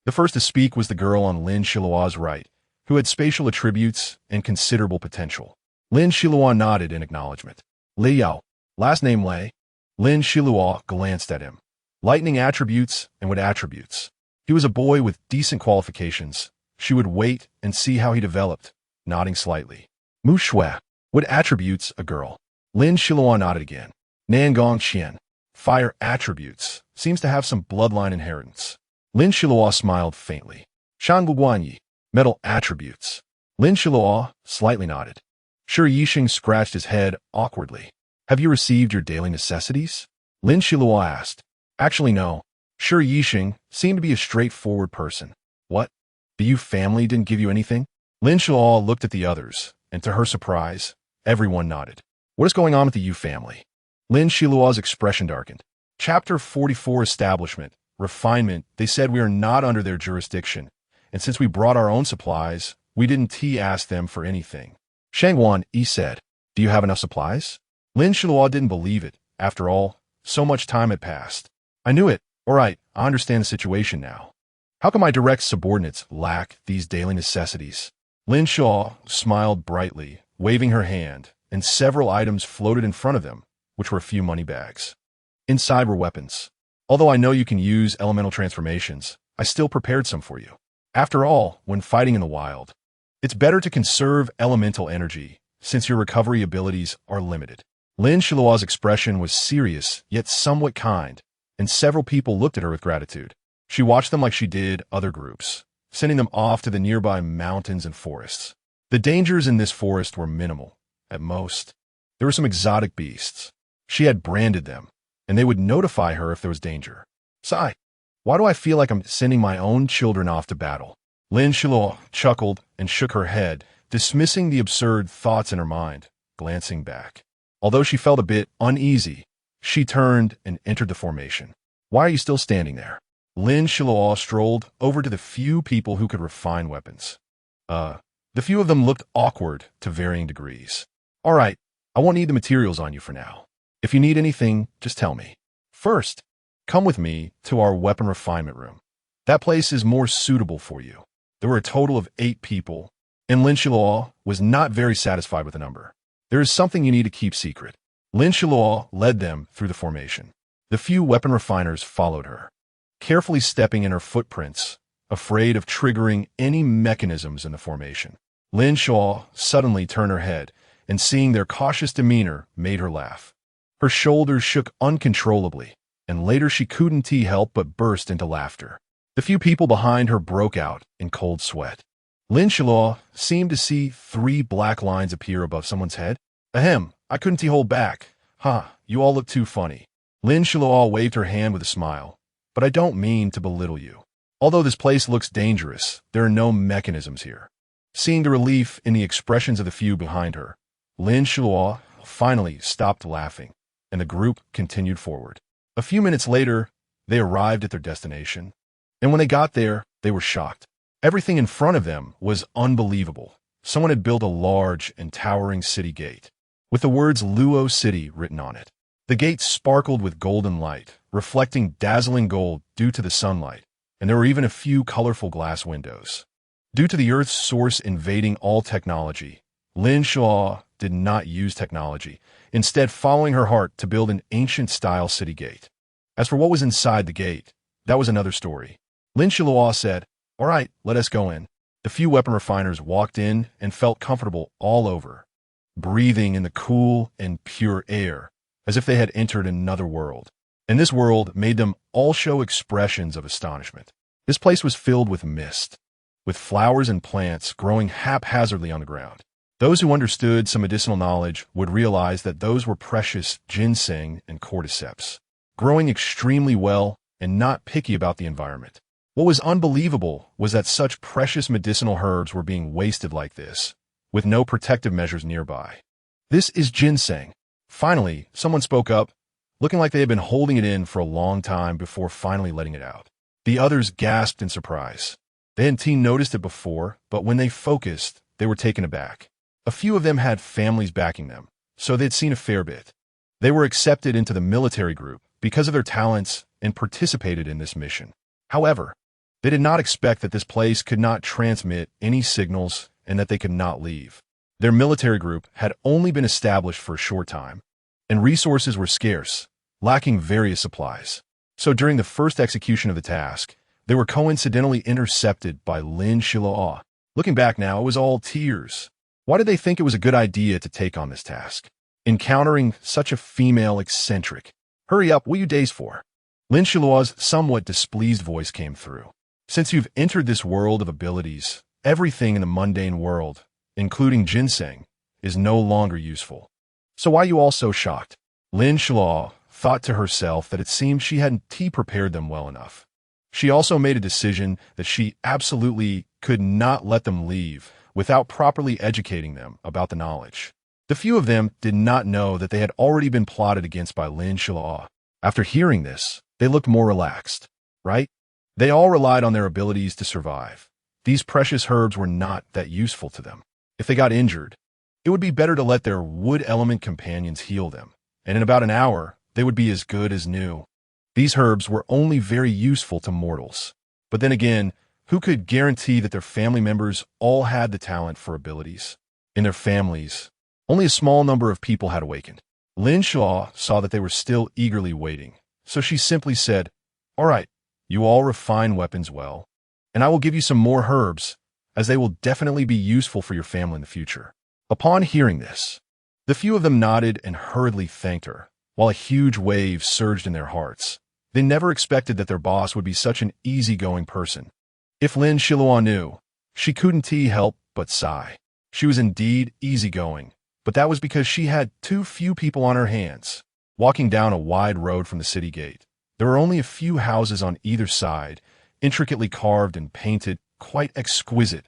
[SPEAKER 1] The first to speak was the girl on Lin Xiluo's right, who had spatial attributes and considerable potential. Lin Xiluo nodded in acknowledgement. Li Yao, last name Lei. Lin Xiluo glanced at him. Lightning attributes and what attributes? He was a boy with decent qualifications. She would wait and see how he developed, nodding slightly. Mu Shui, what attributes a girl? Lin Xiluo nodded again. Nangong Qian, fire attributes, seems to have some bloodline inheritance. Lin Xiluo smiled faintly. Shang Guanyi, metal attributes. Lin Xiluo slightly nodded. Shi Yixing scratched his head awkwardly. Have you received your daily necessities? Lin Xiluo asked. Actually, no. Shi Yixing seemed to be a straightforward person. What? The you family didn't give you anything? Lin Xiluo looked at the others, and to her surprise, everyone nodded. What is going on with the you family? Lin Xiluo's expression darkened. Chapter 44 Establishment, Refinement. They said we are not under their jurisdiction, and since we brought our own supplies, we didn't ask them for anything. Shangguan Yi said, do you have enough supplies? Lin Xiluo didn't believe it. After all, so much time had passed. I knew it. All right, I understand the situation now. How come my direct subordinates lack these daily necessities? Lin Xiluo smiled brightly, waving her hand, and several items floated in front of them, which were a few money bags. Inside were weapons. Although I know you can use elemental transformations, I still prepared some for you. After all, when fighting in the wild, it's better to conserve elemental energy, since your recovery abilities are limited. Lin Xiluo's expression was serious, yet somewhat kind, and several people looked at her with gratitude. She watched them like she did other groups, sending them off to the nearby mountains and forests. The dangers in this forest were minimal. At most, there were some exotic beasts. She had branded them, and they would notify her if there was danger. Sigh, why do I feel like I'm sending my own children off to battle? Lin Xiluo chuckled and shook her head, dismissing the absurd thoughts in her mind, glancing back. Although she felt a bit uneasy, she turned and entered the formation. Why are you still standing there? Lin Xiluo strolled over to the few people who could refine weapons. The few of them looked awkward to varying degrees. All right, I won't need the materials on you for now. If you need anything, just tell me. First, come with me to our weapon refinement room. That place is more suitable for you. There were a total of 8 people, and Lin Xiluo was not very satisfied with the number. There is something you need to keep secret. Lin Xiluo led them through the formation. The few weapon refiners followed her, carefully stepping in her footprints, afraid of triggering any mechanisms in the formation. Lin Xiluo suddenly turned her head, and seeing their cautious demeanor made her laugh. Her shoulders shook uncontrollably, and later she couldn't help but burst into laughter. The few people behind her broke out in cold sweat. Lin Xiluo seemed to see 3 black lines appear above someone's head. Ahem, I couldn't hold back. You all look too funny. Lin Xiluo waved her hand with a smile. But I don't mean to belittle you. Although this place looks dangerous, there are no mechanisms here. Seeing the relief in the expressions of the few behind her, Lin Xiluo finally stopped laughing, and the group continued forward. A few minutes later, they arrived at their destination, and when they got there, they were shocked. Everything in front of them was unbelievable. Someone had built a large and towering city gate, with the words Luo City written on it. The gate sparkled with golden light, reflecting dazzling gold due to the sunlight, and there were even a few colorful glass windows. Due to the Earth's source invading all technology, Lin Xiluo did not use technology, instead following her heart to build an ancient-style city gate. As for what was inside the gate, that was another story. Lin Xiluo said, "All right, let us go in." The few weapon refiners walked in and felt comfortable all over, breathing in the cool and pure air, as if they had entered another world. And this world made them all show expressions of astonishment. This place was filled with mist, with flowers and plants growing haphazardly on the ground. Those who understood some medicinal knowledge would realize that those were precious ginseng and cordyceps, growing extremely well and not picky about the environment. What was unbelievable was that such precious medicinal herbs were being wasted like this, with no protective measures nearby. "This is ginseng." Finally, someone spoke up, looking like they had been holding it in for a long time before finally letting it out. The others gasped in surprise. They hadn't noticed it before, but when they focused, they were taken aback. A few of them had families backing them, so they'd seen a fair bit. They were accepted into the military group because of their talents and participated in this mission. However, they did not expect that this place could not transmit any signals and that they could not leave. Their military group had only been established for a short time, and resources were scarce, lacking various supplies. So during the first execution of the task, they were coincidentally intercepted by Lin Xiluo. Looking back now, it was all tears. Why did they think it was a good idea to take on this task? Encountering such a female eccentric. "Hurry up, what are you days for?" Lin Xiluo's somewhat displeased voice came through. "Since you've entered this world of abilities, everything in the mundane world, including ginseng, is no longer useful. So why are you all so shocked?" Lin Xiluo thought to herself that it seemed she hadn't prepared them well enough. She also made a decision that she absolutely could not let them leave without properly educating them about the knowledge. The few of them did not know that they had already been plotted against by Lin Xiluo. After hearing this, they looked more relaxed, right? They all relied on their abilities to survive. These precious herbs were not that useful to them. If they got injured, it would be better to let their wood element companions heal them, and in about an hour, they would be as good as new. These herbs were only very useful to mortals. But then again, who could guarantee that their family members all had the talent for abilities? In their families, only a small number of people had awakened. Lin Xiluo saw that they were still eagerly waiting, so she simply said, "All right, you all refine weapons well, and I will give you some more herbs, as they will definitely be useful for your family in the future." Upon hearing this, the few of them nodded and hurriedly thanked her, while a huge wave surged in their hearts. They never expected that their boss would be such an easygoing person. If Lin Xiluo knew, she couldn't help but sigh. She was indeed easygoing, but that was because she had too few people on her hands. Walking down a wide road from the city gate, there were only a few houses on either side, intricately carved and painted, quite exquisite.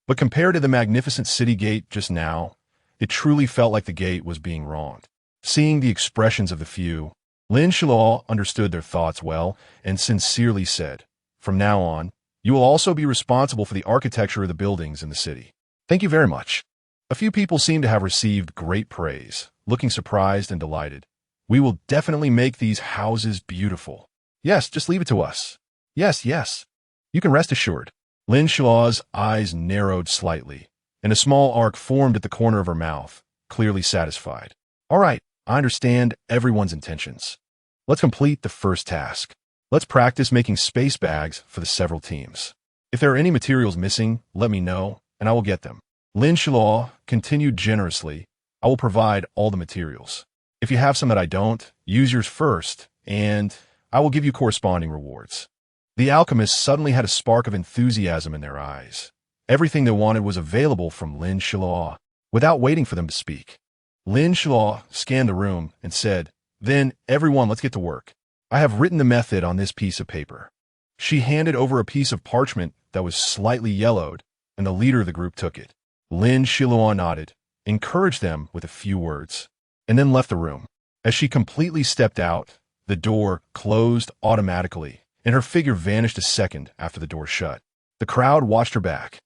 [SPEAKER 1] But compared to the magnificent city gate just now, it truly felt like the gate was being wronged. Seeing the expressions of the few, Lin Xiluo understood their thoughts well and sincerely said, "From now on, you will also be responsible for the architecture of the buildings in the city." "Thank you very much." A few people seemed to have received great praise, looking surprised and delighted. "We will definitely make these houses beautiful." "Yes, just leave it to us." "Yes, yes. You can rest assured." Lin Xiluo's eyes narrowed slightly, and a small arc formed at the corner of her mouth, clearly satisfied. "All right, I understand everyone's intentions. Let's complete the first task. Let's practice making space bags for the several teams. If there are any materials missing, let me know, and I will get them." Lin Xiluo continued generously, "I will provide all the materials. If you have some that I don't, use yours first, and I will give you corresponding rewards." The alchemists suddenly had a spark of enthusiasm in their eyes. Everything they wanted was available from Lin Xiluo. Without waiting for them to speak, Lin Xiluo scanned the room and said, "Then, everyone, let's get to work. I have written the method on this piece of paper." She handed over a piece of parchment that was slightly yellowed, and the leader of the group took it. Lin Xiluo nodded, encouraged them with a few words, and then left the room. As she completely stepped out, the door closed automatically, and her figure vanished a second after the door shut. The crowd watched her back,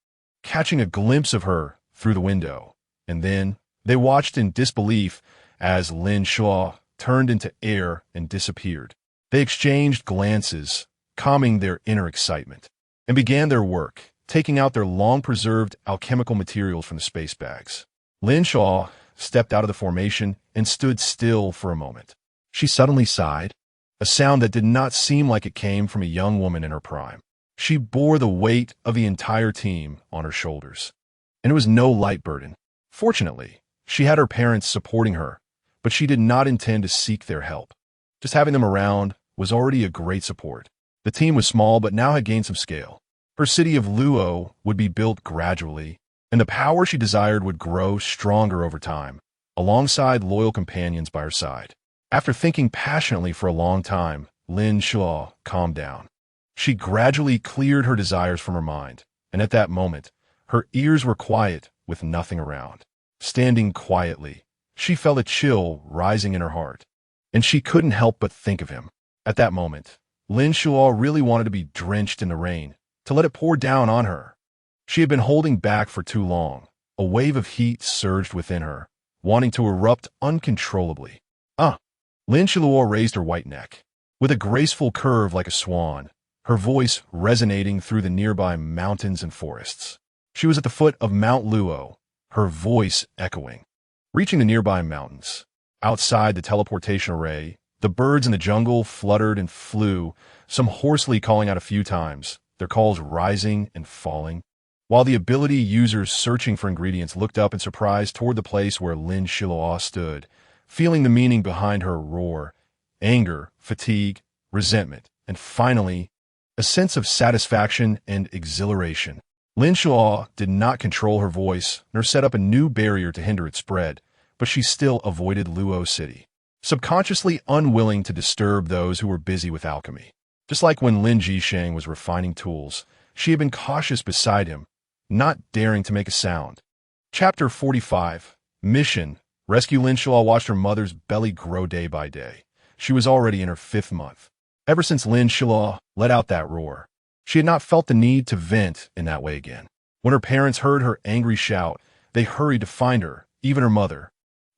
[SPEAKER 1] catching a glimpse of her through the window, and then they watched in disbelief as Lin Xiluo turned into air and disappeared. They exchanged glances, calming their inner excitement, and began their work, taking out their long-preserved alchemical materials from the space bags. Lin Xiluo stepped out of the formation and stood still for a moment. She suddenly sighed, a sound that did not seem like it came from a young woman in her prime. She bore the weight of the entire team on her shoulders, and it was no light burden. Fortunately, she had her parents supporting her, but she did not intend to seek their help. Just having them around was already a great support. The team was small but now had gained some scale. Her city of Luo would be built gradually, and the power she desired would grow stronger over time, alongside loyal companions by her side. After thinking passionately for a long time, Lin Xiluo calmed down. She gradually cleared her desires from her mind, and at that moment, her ears were quiet with nothing around. Standing quietly, she felt a chill rising in her heart, and she couldn't help but think of him. At that moment, Lin Xiluo really wanted to be drenched in the rain, to let it pour down on her. She had been holding back for too long. A wave of heat surged within her, wanting to erupt uncontrollably. Lin Xiluo raised her white neck. With a graceful curve like a swan, her voice resonating through the nearby mountains and forests. She was at the foot of Mount Luo, her voice echoing. Reaching the nearby mountains, outside the teleportation array, the birds in the jungle fluttered and flew, some hoarsely calling out a few times, their calls rising and falling, while the ability users searching for ingredients looked up in surprise toward the place where Lin Xiluo stood, feeling the meaning behind her roar: anger, fatigue, resentment, and finally, a sense of satisfaction and exhilaration. Lin Xiluo did not control her voice nor set up a new barrier to hinder its spread, but she still avoided Luo City, subconsciously unwilling to disturb those who were busy with alchemy. Just like when Lin Jisheng was refining tools, she had been cautious beside him, not daring to make a sound. Chapter 45. Mission. Rescue. Lin Xiluo watched her mother's belly grow day by day. She was already in her 5th month. Ever since Lin Xiluo let out that roar, she had not felt the need to vent in that way again. When her parents heard her angry shout, they hurried to find her. Even her mother,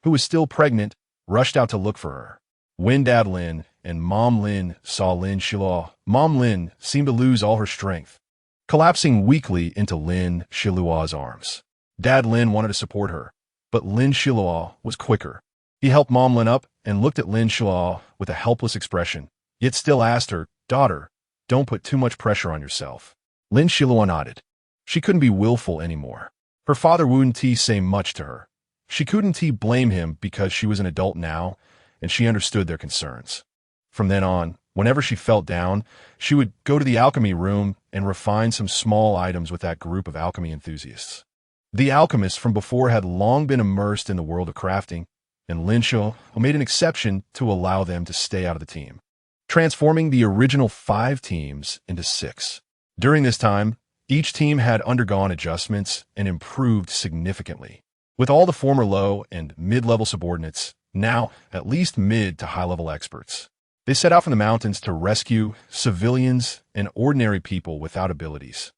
[SPEAKER 1] who was still pregnant, rushed out to look for her. When Dad Lin and Mom Lin saw Lin Xiluo, Mom Lin seemed to lose all her strength, collapsing weakly into Lin Xiluo's arms. Dad Lin wanted to support her, but Lin Xiluo was quicker. He helped Mom Lin up and looked at Lin Xiluo with a helpless expression, yet still asked her, "Daughter, don't put too much pressure on yourself." Lin Xiluo nodded. She couldn't be willful anymore. Her father wouldn't say much to her. She couldn't blame him because she was an adult now, and she understood their concerns. From then on, whenever she felt down, she would go to the alchemy room and refine some small items with that group of alchemy enthusiasts. The alchemists from before had long been immersed in the world of crafting, and Lin Xiluo made an exception to allow them to stay out of the team, transforming the original 5 teams into 6. During this time, each team had undergone adjustments and improved significantly, with all the former low and mid-level subordinates now at least mid to high-level experts. They set out from the mountains to rescue civilians and ordinary people without abilities,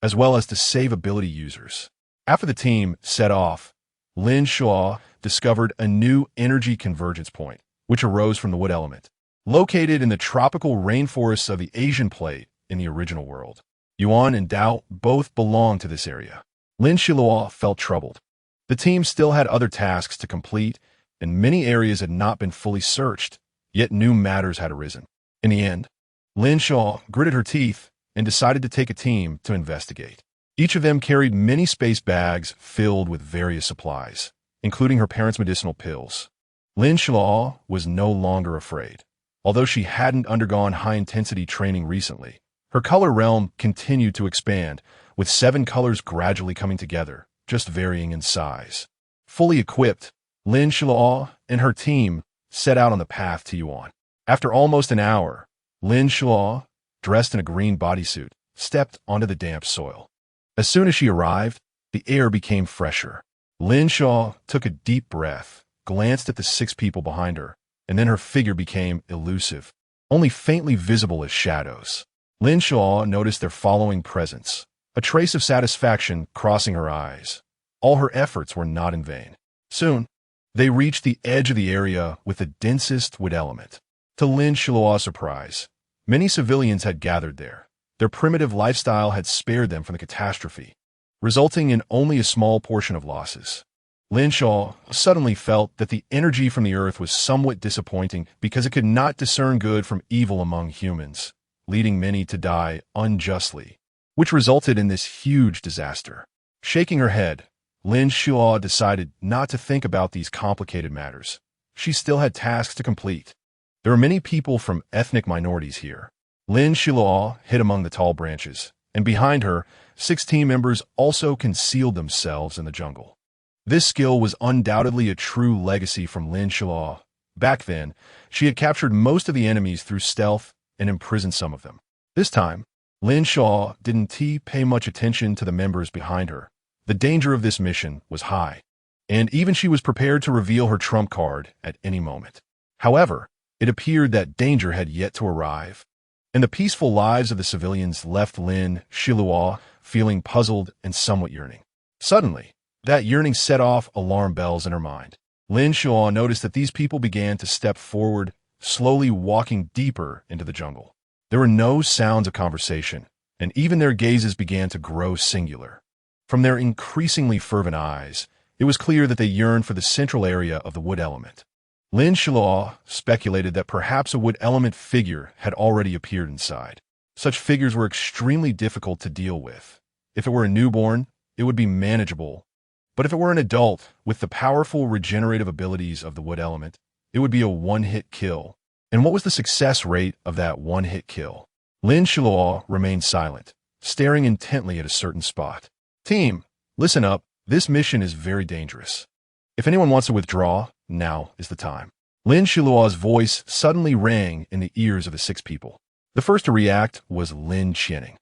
[SPEAKER 1] as well as to save ability users. After the team set off, Lin Xiluo discovered a new energy convergence point, which arose from the wood element, located in the tropical rainforests of the Asian plate in the original world. Yuan and Dao both belonged to this area. Lin Xiluo felt troubled. The team still had other tasks to complete, and many areas had not been fully searched, yet new matters had arisen. In the end, Lin Xiluo gritted her teeth and decided to take a team to investigate. Each of them carried many space bags filled with various supplies, including her parents' medicinal pills. Lin Xiluo was no longer afraid. Although she hadn't undergone high-intensity training recently, her color realm continued to expand, with 7 colors gradually coming together, just varying in size. Fully equipped, Lin Xiluo and her team set out on the path to Yuan. After almost an hour, Lin Xiluo, dressed in a green bodysuit, stepped onto the damp soil. As soon as she arrived, the air became fresher. Lin Xiluo took a deep breath, glanced at the 6 people behind her, and then her figure became elusive, only faintly visible as shadows. Lin Xiluo noticed their following presence, a trace of satisfaction crossing her eyes. All her efforts were not in vain. Soon, They reached the edge of the area with the densest wood element. To Lin Xiluo's surprise, many civilians had gathered there. Their primitive lifestyle had spared them from the catastrophe, resulting in only a small portion of losses. Lin Xiluo suddenly felt that the energy from the earth was somewhat disappointing because it could not discern good from evil among humans, leading many to die unjustly, which resulted in this huge disaster. Shaking her head, Lin Xiluo decided not to think about these complicated matters. She still had tasks to complete. There were many people from ethnic minorities here. Lin Xiluo hid among the tall branches, and behind her, 6 team members also concealed themselves in the jungle. This skill was undoubtedly a true legacy from Lin Xiluo. Back then, she had captured most of the enemies through stealth and imprisoned some of them. This time, Lin Xiluo didn't pay much attention to the members behind her. The danger of this mission was high, and even she was prepared to reveal her trump card at any moment. However, it appeared that danger had yet to arrive, and the peaceful lives of the civilians left Lin Xiluo feeling puzzled and somewhat yearning. Suddenly, that yearning set off alarm bells in her mind. Lin Xiluo noticed that these people began to step forward, slowly walking deeper into the jungle. There were no sounds of conversation, and even their gazes began to grow singular. From their increasingly fervent eyes, it was clear that they yearned for the central area of the wood element. Lin Xiluo speculated that perhaps a wood element figure had already appeared inside. Such figures were extremely difficult to deal with. If it were a newborn, it would be manageable. But if it were an adult with the powerful regenerative abilities of the wood element, it would be a one-hit kill. And what was the success rate of that one-hit kill? Lin Xiluo remained silent, staring intently at a certain spot. Team, listen up. This mission is very dangerous. If anyone wants to withdraw, now is the time. Lin Xiluo's voice suddenly rang in the ears of the 6 people. The first to react was Lin Qianing,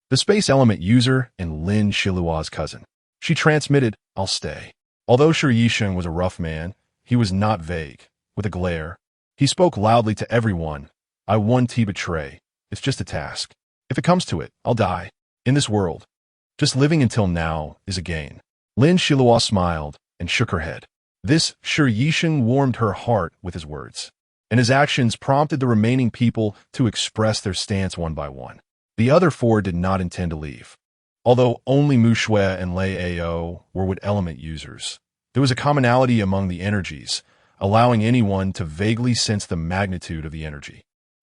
[SPEAKER 1] the space element user and Lin Xiluo's cousin. She transmitted, "I'll stay." Although Shi Yisheng was a rough man, he was not vague. With a glare, he spoke loudly to everyone. "I won't betray. It's just a task. If it comes to it, I'll die. In this world, just living until now is a gain." Lin Xiluo smiled and shook her head. This Shi Yisheng warmed her heart with his words, and his actions prompted the remaining people to express their stance one by one. The other 4 did not intend to leave. Although only Mu Shui and Lei Ao were wood element users, there was a commonality among the energies, allowing anyone to vaguely sense the magnitude of the energy.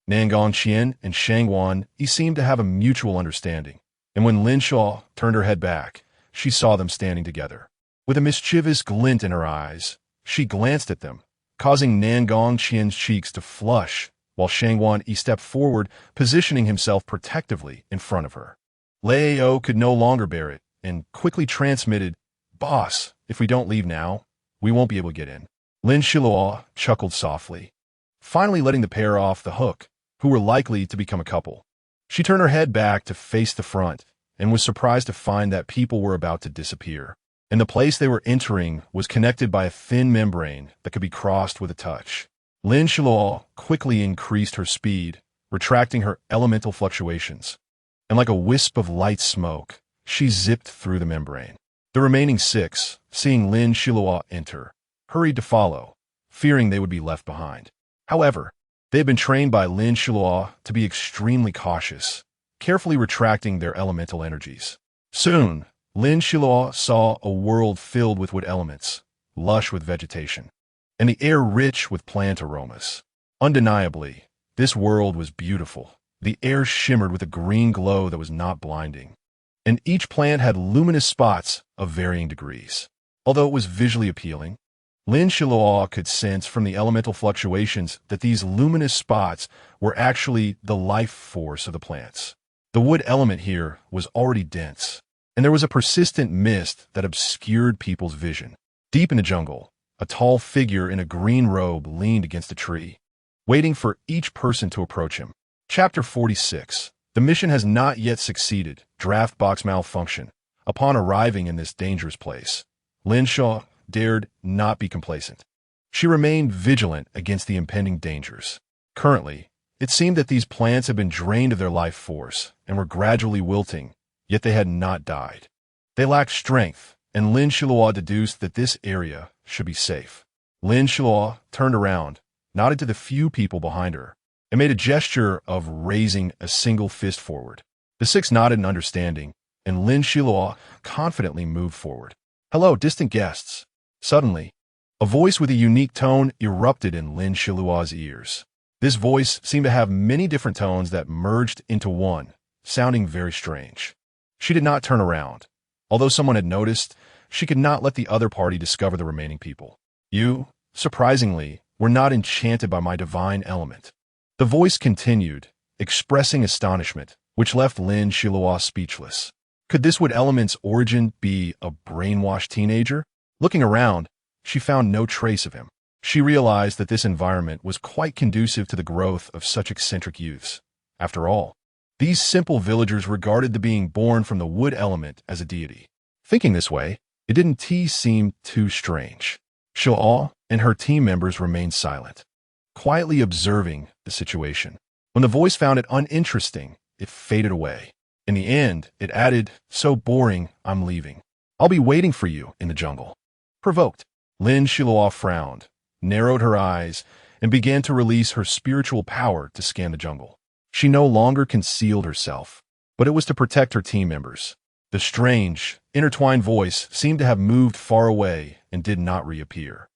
[SPEAKER 1] Nangong Qian and Shang Wan seemed to have a mutual understanding, and when Lin Xiluo turned her head back, she saw them standing together. With a mischievous glint in her eyes, she glanced at them, causing Nangong Qian's cheeks to flush, while Shang Wan stepped forward, positioning himself protectively in front of her. Lei Ao could no longer bear it, and quickly transmitted, "Boss, if we don't leave now, we won't be able to get in." Lin Xiluo chuckled softly, finally letting the pair off the hook, who were likely to become a couple. She turned her head back to face the front, and was surprised to find that people were about to disappear, and the place they were entering was connected by a thin membrane that could be crossed with a touch. Lin Xiluo quickly increased her speed, retracting her elemental fluctuations, and like a wisp of light smoke, she zipped through the membrane. The remaining 6, seeing Lin Xiluo enter, hurried to follow, fearing they would be left behind. However, they had been trained by Lin Xiluo to be extremely cautious, carefully retracting their elemental energies. Soon, Lin Xiluo saw a world filled with wood elements, lush with vegetation, and the air rich with plant aromas. Undeniably, this world was beautiful. The air shimmered with a green glow that was not blinding, and each plant had luminous spots of varying degrees. Although it was visually appealing, Lin Xiluo could sense from the elemental fluctuations that these luminous spots were actually the life force of the plants. The wood element here was already dense, and there was a persistent mist that obscured people's vision. Deep in the jungle, a tall figure in a green robe leaned against a tree, waiting for each person to approach him. Chapter 46. The mission has not yet succeeded. Draft box malfunction. Upon arriving in this dangerous place, Lin Xiluo dared not be complacent. She remained vigilant against the impending dangers. Currently, it seemed that these plants had been drained of their life force and were gradually wilting, yet they had not died. They lacked strength, and Lin Xiluo deduced that this area should be safe. Lin Xiluo turned around, nodded to the few people behind her, and made a gesture of raising a single fist forward. The six nodded in understanding, and Lin Xiluo confidently moved forward. "Hello, distant guests." Suddenly, a voice with a unique tone erupted in Lin Xiluo's ears. This voice seemed to have many different tones that merged into one, sounding very strange. She did not turn around. Although someone had noticed, she could not let the other party discover the remaining people. "You, surprisingly, were not enchanted by my divine element." The voice continued, expressing astonishment, which left Lin Xiluo speechless. Could this wood element's origin be a brainwashed teenager? Looking around, she found no trace of him. She realized that this environment was quite conducive to the growth of such eccentric youths. After all, these simple villagers regarded the being born from the wood element as a deity. Thinking this way, it didn't seem too strange. Xiluo and her team members remained silent, quietly observing the situation. When the voice found it uninteresting, it faded away. In the end, it added, "So boring, I'm leaving. I'll be waiting for you in the jungle." Provoked, Lin Xiluo frowned, narrowed her eyes, and began to release her spiritual power to scan the jungle. She no longer concealed herself, but it was to protect her team members. The strange, intertwined voice seemed to have moved far away and did not reappear.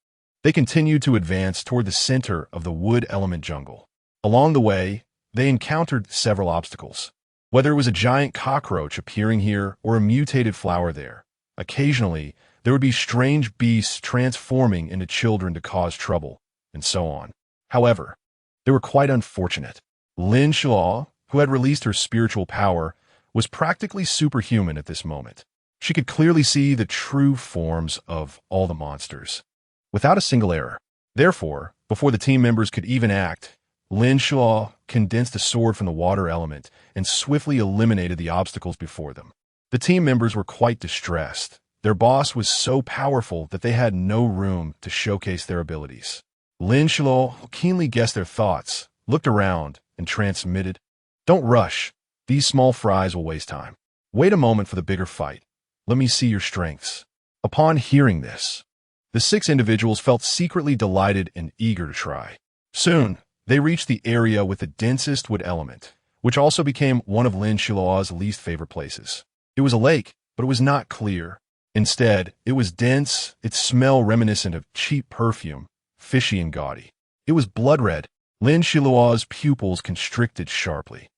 [SPEAKER 1] They continued to advance toward the center of the wood element jungle. Along the way, they encountered several obstacles. Whether it was a giant cockroach appearing here or a mutated flower there, occasionally there would be strange beasts transforming into children to cause trouble, and so on. However, they were quite unfortunate. Lin Xiluo, who had released her spiritual power, was practically superhuman at this moment. She could clearly see the true forms of all the monsters, without a single error. Therefore, before the team members could even act, Lin Xiluo condensed a sword from the water element and swiftly eliminated the obstacles before them. The team members were quite distressed. Their boss was so powerful that they had no room to showcase their abilities. Lin Xiluo, who keenly guessed their thoughts, looked around and transmitted, "Don't rush. These small fries will waste time. Wait a moment for the bigger fight. Let me see your strengths." Upon hearing this, the six individuals felt secretly delighted and eager to try. Soon, they reached the area with the densest wood element, which also became one of Lin Xiluo's least favorite places. It was a lake, but it was not clear. Instead, it was dense, its smell reminiscent of cheap perfume, fishy and gaudy. It was blood red. Lin Xiluo's pupils constricted sharply,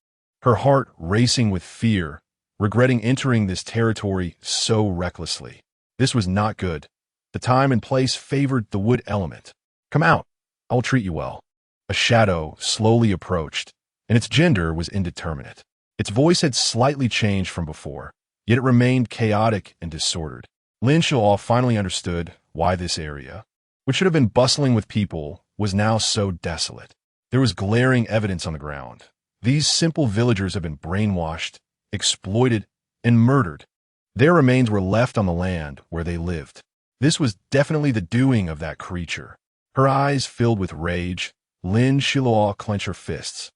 [SPEAKER 1] her heart racing with fear, regretting entering this territory so recklessly. This was not good. The time and place favored the wood element. "Come out. I will treat you well." A shadow slowly approached, and its gender was indeterminate. Its voice had slightly changed from before, yet it remained chaotic and disordered. Lin Xiluo finally understood why this area, which should have been bustling with people, was now so desolate. There was glaring evidence on the ground. These simple villagers had been brainwashed, exploited, and murdered. Their remains were left on the land where they lived. This was definitely the doing of that creature. Her eyes filled with rage, Lin Xiluo clenched her fists,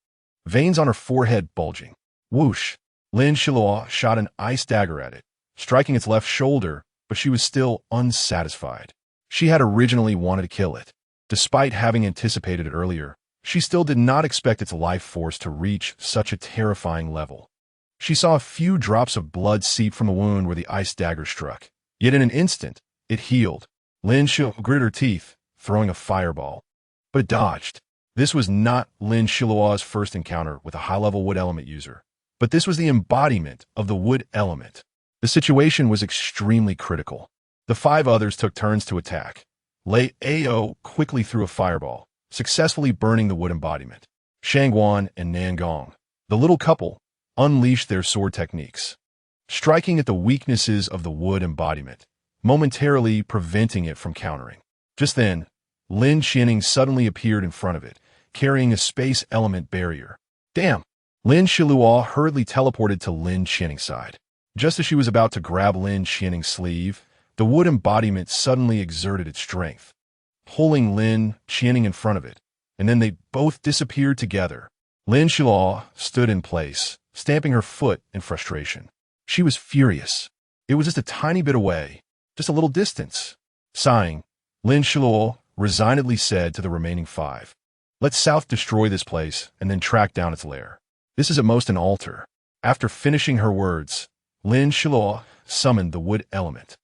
[SPEAKER 1] veins on her forehead bulging. Whoosh! Lin Xiluo shot an ice dagger at it, striking its left shoulder, but she was still unsatisfied. She had originally wanted to kill it. Despite having anticipated it earlier, she still did not expect its life force to reach such a terrifying level. She saw a few drops of blood seep from the wound where the ice dagger struck. Yet in an instant, it healed. Lin Xiluo gritted her teeth, throwing a fireball. But it dodged. This was not Lin Xiluo's first encounter with a high-level wood element user, but this was the embodiment of the wood element. The situation was extremely critical. The five others took turns to attack. Lei Ao quickly threw a fireball, successfully burning the wood embodiment. Shangguan and Nangong, the little couple, unleashed their sword techniques, striking at the weaknesses of the wood embodiment, momentarily preventing it from countering. Just then, Lin Xining suddenly appeared in front of it, carrying a space element barrier. Damn! Lin Xiluo hurriedly teleported to Lin Xianing's side. Just as she was about to grab Lin Xianing's sleeve, the wood embodiment suddenly exerted its strength, pulling Lin Xianing in front of it, and then they both disappeared together. Lin Xiluo stood in place, stamping her foot in frustration. She was furious. It was just a tiny bit away, just a little distance. Sighing, Lin Xiluo resignedly said to the remaining 5. Let South destroy this place and then track down its lair. This is at most an altar. After finishing her words, Lin Xiluo summoned the wood element,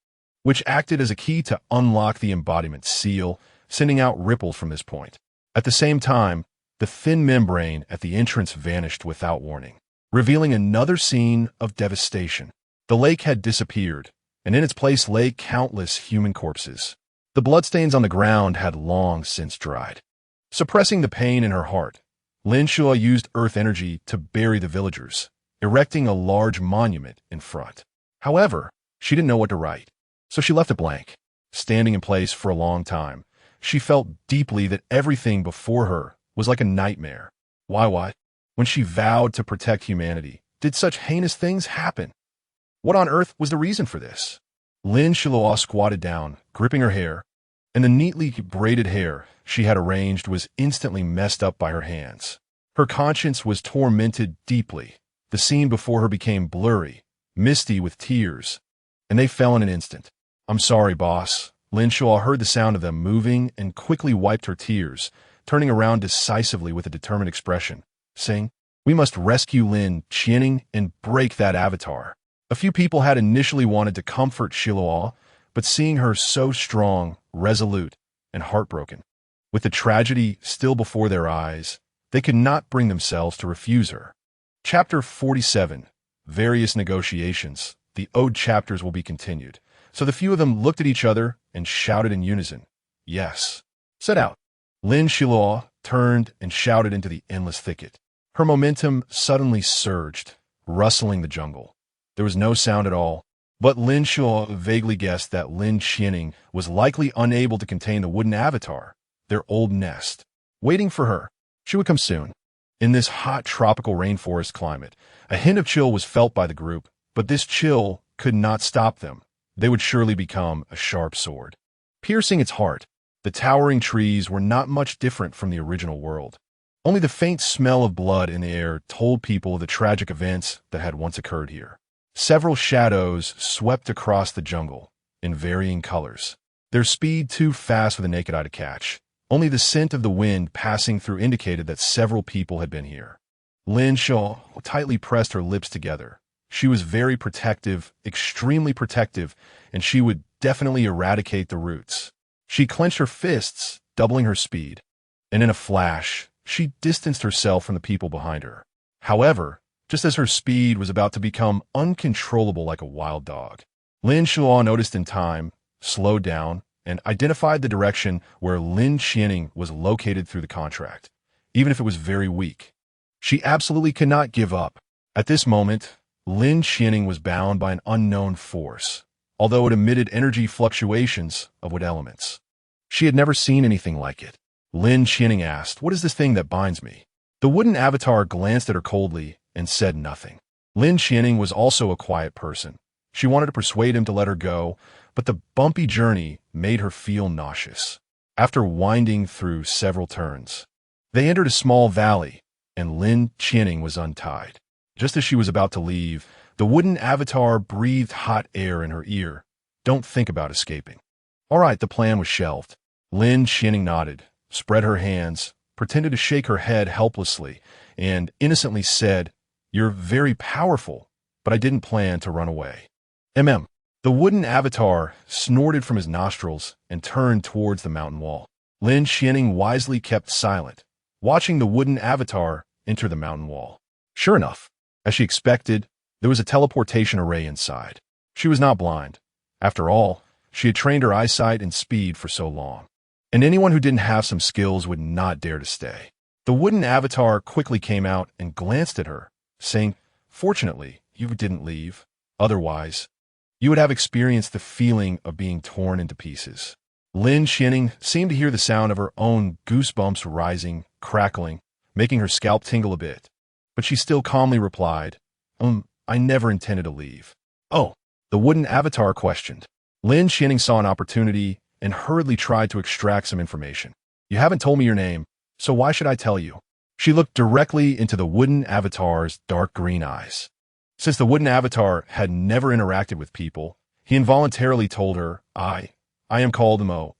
[SPEAKER 1] which acted as a key to unlock the embodiment seal, sending out ripples from this point. At the same time, the thin membrane at the entrance vanished without warning, revealing another scene of devastation. The lake had disappeared, and in its place lay countless human corpses. The bloodstains on the ground had long since dried. Suppressing the pain in her heart, Lin Xiluo used earth energy to bury the villagers, erecting a large monument in front. However, she didn't know what to write, so she left it blank. Standing in place for a long time, she felt deeply that everything before her was like a nightmare. Why what? When she vowed to protect humanity, did such heinous things happen? What on earth was the reason for this? Lin Xiluo squatted down, gripping her hair, and the neatly braided hair she had arranged was instantly messed up by her hands. Her conscience was tormented deeply. The scene before her became blurry, misty with tears, and they fell in an instant. I'm sorry, boss. Lin Xiluo heard the sound of them moving and quickly wiped her tears, turning around decisively with a determined expression, saying, we must rescue Lin Xining and break that avatar. A few people had initially wanted to comfort Xiluo, but seeing her so strong, resolute, and heartbroken, with the tragedy still before their eyes, they could not bring themselves to refuse her. Chapter 47. Various Negotiations. The ode chapters will be continued. So the few of them looked at each other and shouted in unison, yes. Set out. Lin Xiluo turned and shouted into the endless thicket. Her momentum suddenly surged, rustling the jungle. There was no sound at all, but Lin Xiluo vaguely guessed that Lin Xining was likely unable to contain the wooden avatar, their old nest, waiting for her. She would come soon. In this hot tropical rainforest climate, a hint of chill was felt by the group, but this chill could not stop them. They would surely become a sharp sword, piercing its heart. The towering trees were not much different from the original world. Only the faint smell of blood in the air told people of the tragic events that had once occurred here. Several shadows swept across the jungle in varying colors, their speed too fast for the naked eye to catch. Only the scent of the wind passing through indicated that several people had been here. Lin Xiluo tightly pressed her lips together. She was very protective, extremely protective, and she would definitely eradicate the roots. She clenched her fists, doubling her speed, and in a flash, she distanced herself from the people behind her. However, just as her speed was about to become uncontrollable like a wild dog, Lin Xiluo noticed in time, slowed down, and identified the direction where Lin Xining was located through the contract, even if it was very weak. She absolutely could not give up. At this moment, Lin Xining was bound by an unknown force, although it emitted energy fluctuations of wood elements. She had never seen anything like it. Lin Xining asked, what is this thing that binds me? The wooden avatar glanced at her coldly and said nothing. Lin Xining was also a quiet person. She wanted to persuade him to let her go, but the bumpy journey made her feel nauseous. After winding through several turns, they entered a small valley, and Lin Xining was untied. Just as she was about to leave, the wooden avatar breathed hot air in her ear. Don't think about escaping. All right, the plan was shelved. Lin Xining nodded, spread her hands, pretended to shake her head helplessly, and innocently said, you're very powerful, but I didn't plan to run away. The wooden avatar snorted from his nostrils and turned towards the mountain wall. Lin Xining wisely kept silent, watching the wooden avatar enter the mountain wall. Sure enough, as she expected, there was a teleportation array inside. She was not blind. After all, she had trained her eyesight and speed for so long, and anyone who didn't have some skills would not dare to stay. The wooden avatar quickly came out and glanced at her, saying, fortunately, you didn't leave. Otherwise, you would have experienced the feeling of being torn into pieces. Lin Xining seemed to hear the sound of her own goosebumps rising, crackling, making her scalp tingle a bit. But she still calmly replied, I never intended to leave. Oh, the wooden avatar questioned. Lin Xining saw an opportunity and hurriedly tried to extract some information. You haven't told me your name, so why should I tell you? She looked directly into the wooden avatar's dark green eyes. Since the wooden avatar had never interacted with people, he involuntarily told her, I am called Mo,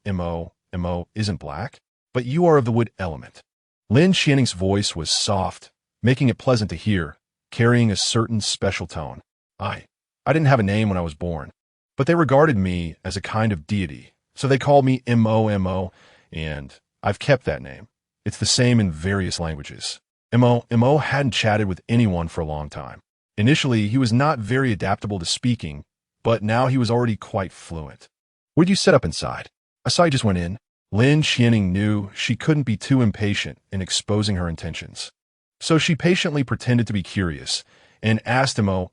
[SPEAKER 1] mo isn't black, but you are of the wood element. Lin Xianing's voice was soft, making it pleasant to hear, carrying a certain special tone. I didn't have a name when I was born, but they regarded me as a kind of deity, so they called me Mo, and I've kept that name. It's the same in various languages. Mo hadn't chatted with anyone for a long time. Initially, he was not very adaptable to speaking, but now he was already quite fluent. What'd you set up inside? I saw you just went in. Lin Xianing knew she couldn't be too impatient in exposing her intentions. So she patiently pretended to be curious and asked Mo,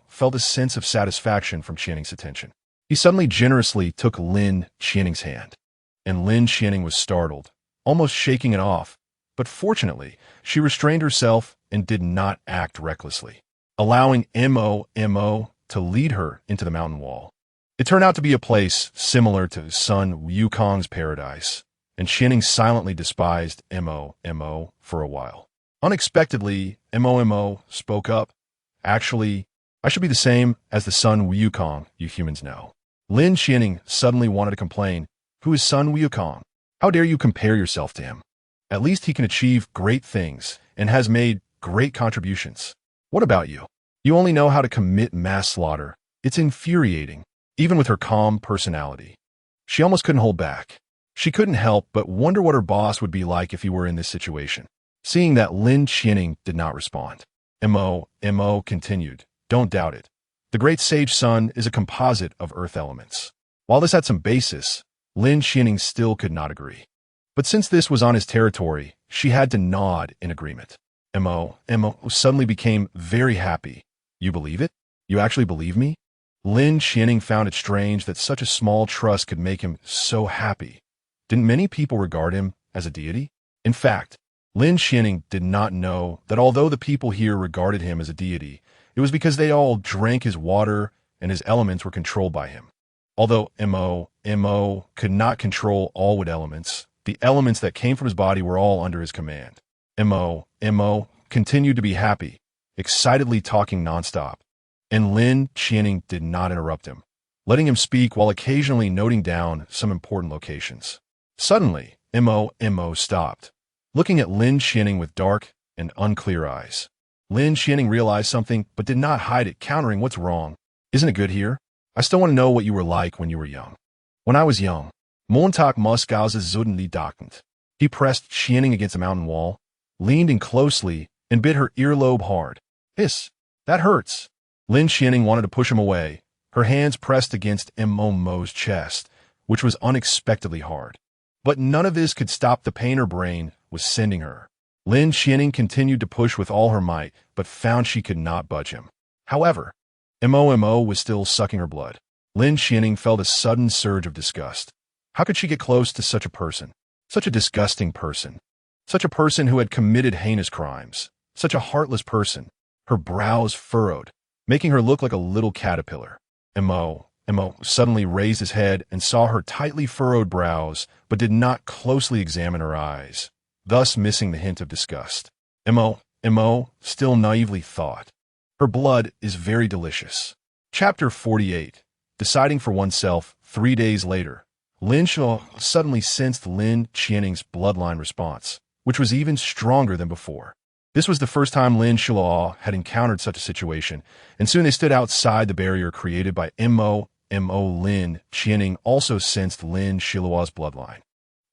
[SPEAKER 1] felt a sense of satisfaction from Xianing's attention. He suddenly generously took Lin Xianing's hand, and Lin Xianing was startled, almost shaking it off, but fortunately, she restrained herself and did not act recklessly, allowing Mo to lead her into the mountain wall. It turned out to be a place similar to Sun Wukong's paradise, and Xianing silently despised Mo for a while. Unexpectedly, Mo spoke up. Actually, I should be the same as the Sun Wukong you humans know. Lin Xianing suddenly wanted to complain. Who is Sun Wukong? How dare you compare yourself to him? At least he can achieve great things and has made great contributions. What about you? You only know how to commit mass slaughter. It's infuriating, even with her calm personality. She almost couldn't hold back. She couldn't help but wonder what her boss would be like if he were in this situation. Seeing that Lin Xianing did not respond, Mo continued, "Don't doubt it. The great sage sun is a composite of earth elements." While this had some basis, Lin Xianing still could not agree. But since this was on his territory, she had to nod in agreement. Mo suddenly became very happy. "You believe it? You actually believe me?" Lin Xianing found it strange that such a small trust could make him so happy. Didn't many people regard him as a deity? In fact, Lin Xianing did not know that although the people here regarded him as a deity, it was because they all drank his water and his elements were controlled by him. Although Mo could not control all wood elements, the elements that came from his body were all under his command. Mo continued to be happy, excitedly talking nonstop, and Lin Xianing did not interrupt him, letting him speak while occasionally noting down some important locations. Suddenly, Mo stopped, looking at Lin Xianing with dark and unclear eyes. Lin Xianing realized something but did not hide it, countering, "What's wrong? Isn't it good here? I still want to know what you were like when you were young." "When I was young, Montag Moskau's Zuddenly Dockend." He pressed Xianing against the mountain wall, leaned in closely, and bit her earlobe hard. "Hiss, that hurts." Lin Xianing wanted to push him away, her hands pressed against Mo's chest, which was unexpectedly hard. But none of this could stop the pain her brain was sending her. Lin Xianing continued to push with all her might, but found she could not budge him. However, Mo was still sucking her blood. Lin Xianing felt a sudden surge of disgust. How could she get close to such a person? Such a disgusting person. Such a person who had committed heinous crimes. Such a heartless person. Her brows furrowed, making her look like a little caterpillar. Mo suddenly raised his head and saw her tightly furrowed brows, but did not closely examine her eyes, thus missing the hint of disgust. Mo still naively thought, "Her blood is very delicious." Chapter 48. Deciding for oneself 3 days later. Lin Xiluo suddenly sensed Lin Xianing's bloodline response, which was even stronger than before. This was the first time Lin Xiluo had encountered such a situation, and soon they stood outside the barrier created by Mo. Lin Xianing also sensed Lin Xiluo's bloodline.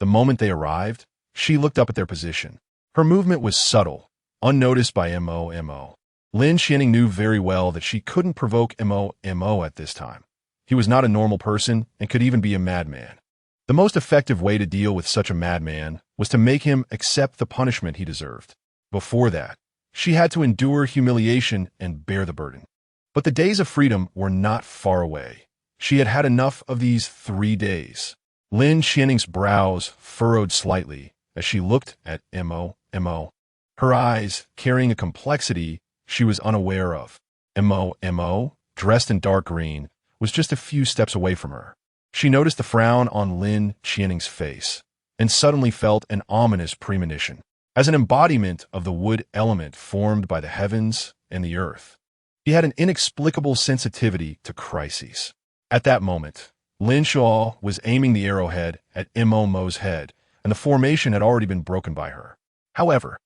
[SPEAKER 1] The moment they arrived, she looked up at their position. Her movement was subtle, unnoticed by Mo. Lin Xianing knew very well that she couldn't provoke Mo at this time. He was not a normal person and could even be a madman. The most effective way to deal with such a madman was to make him accept the punishment he deserved. Before that, she had to endure humiliation and bear the burden. But the days of freedom were not far away. She had had enough of these 3 days. Lin Xianing's brows furrowed slightly as she looked at Mo. Her eyes carrying a complexity she was unaware of. Mo, dressed in dark green, was just a few steps away from her. She noticed the frown on Lin Xianing's face and suddenly felt an ominous premonition, as an embodiment of the wood element formed by the heavens and the earth. He had an inexplicable sensitivity to crises. At that moment, Lin Xiluo was aiming the arrowhead at Mo's head, and the formation had already been broken by her. However,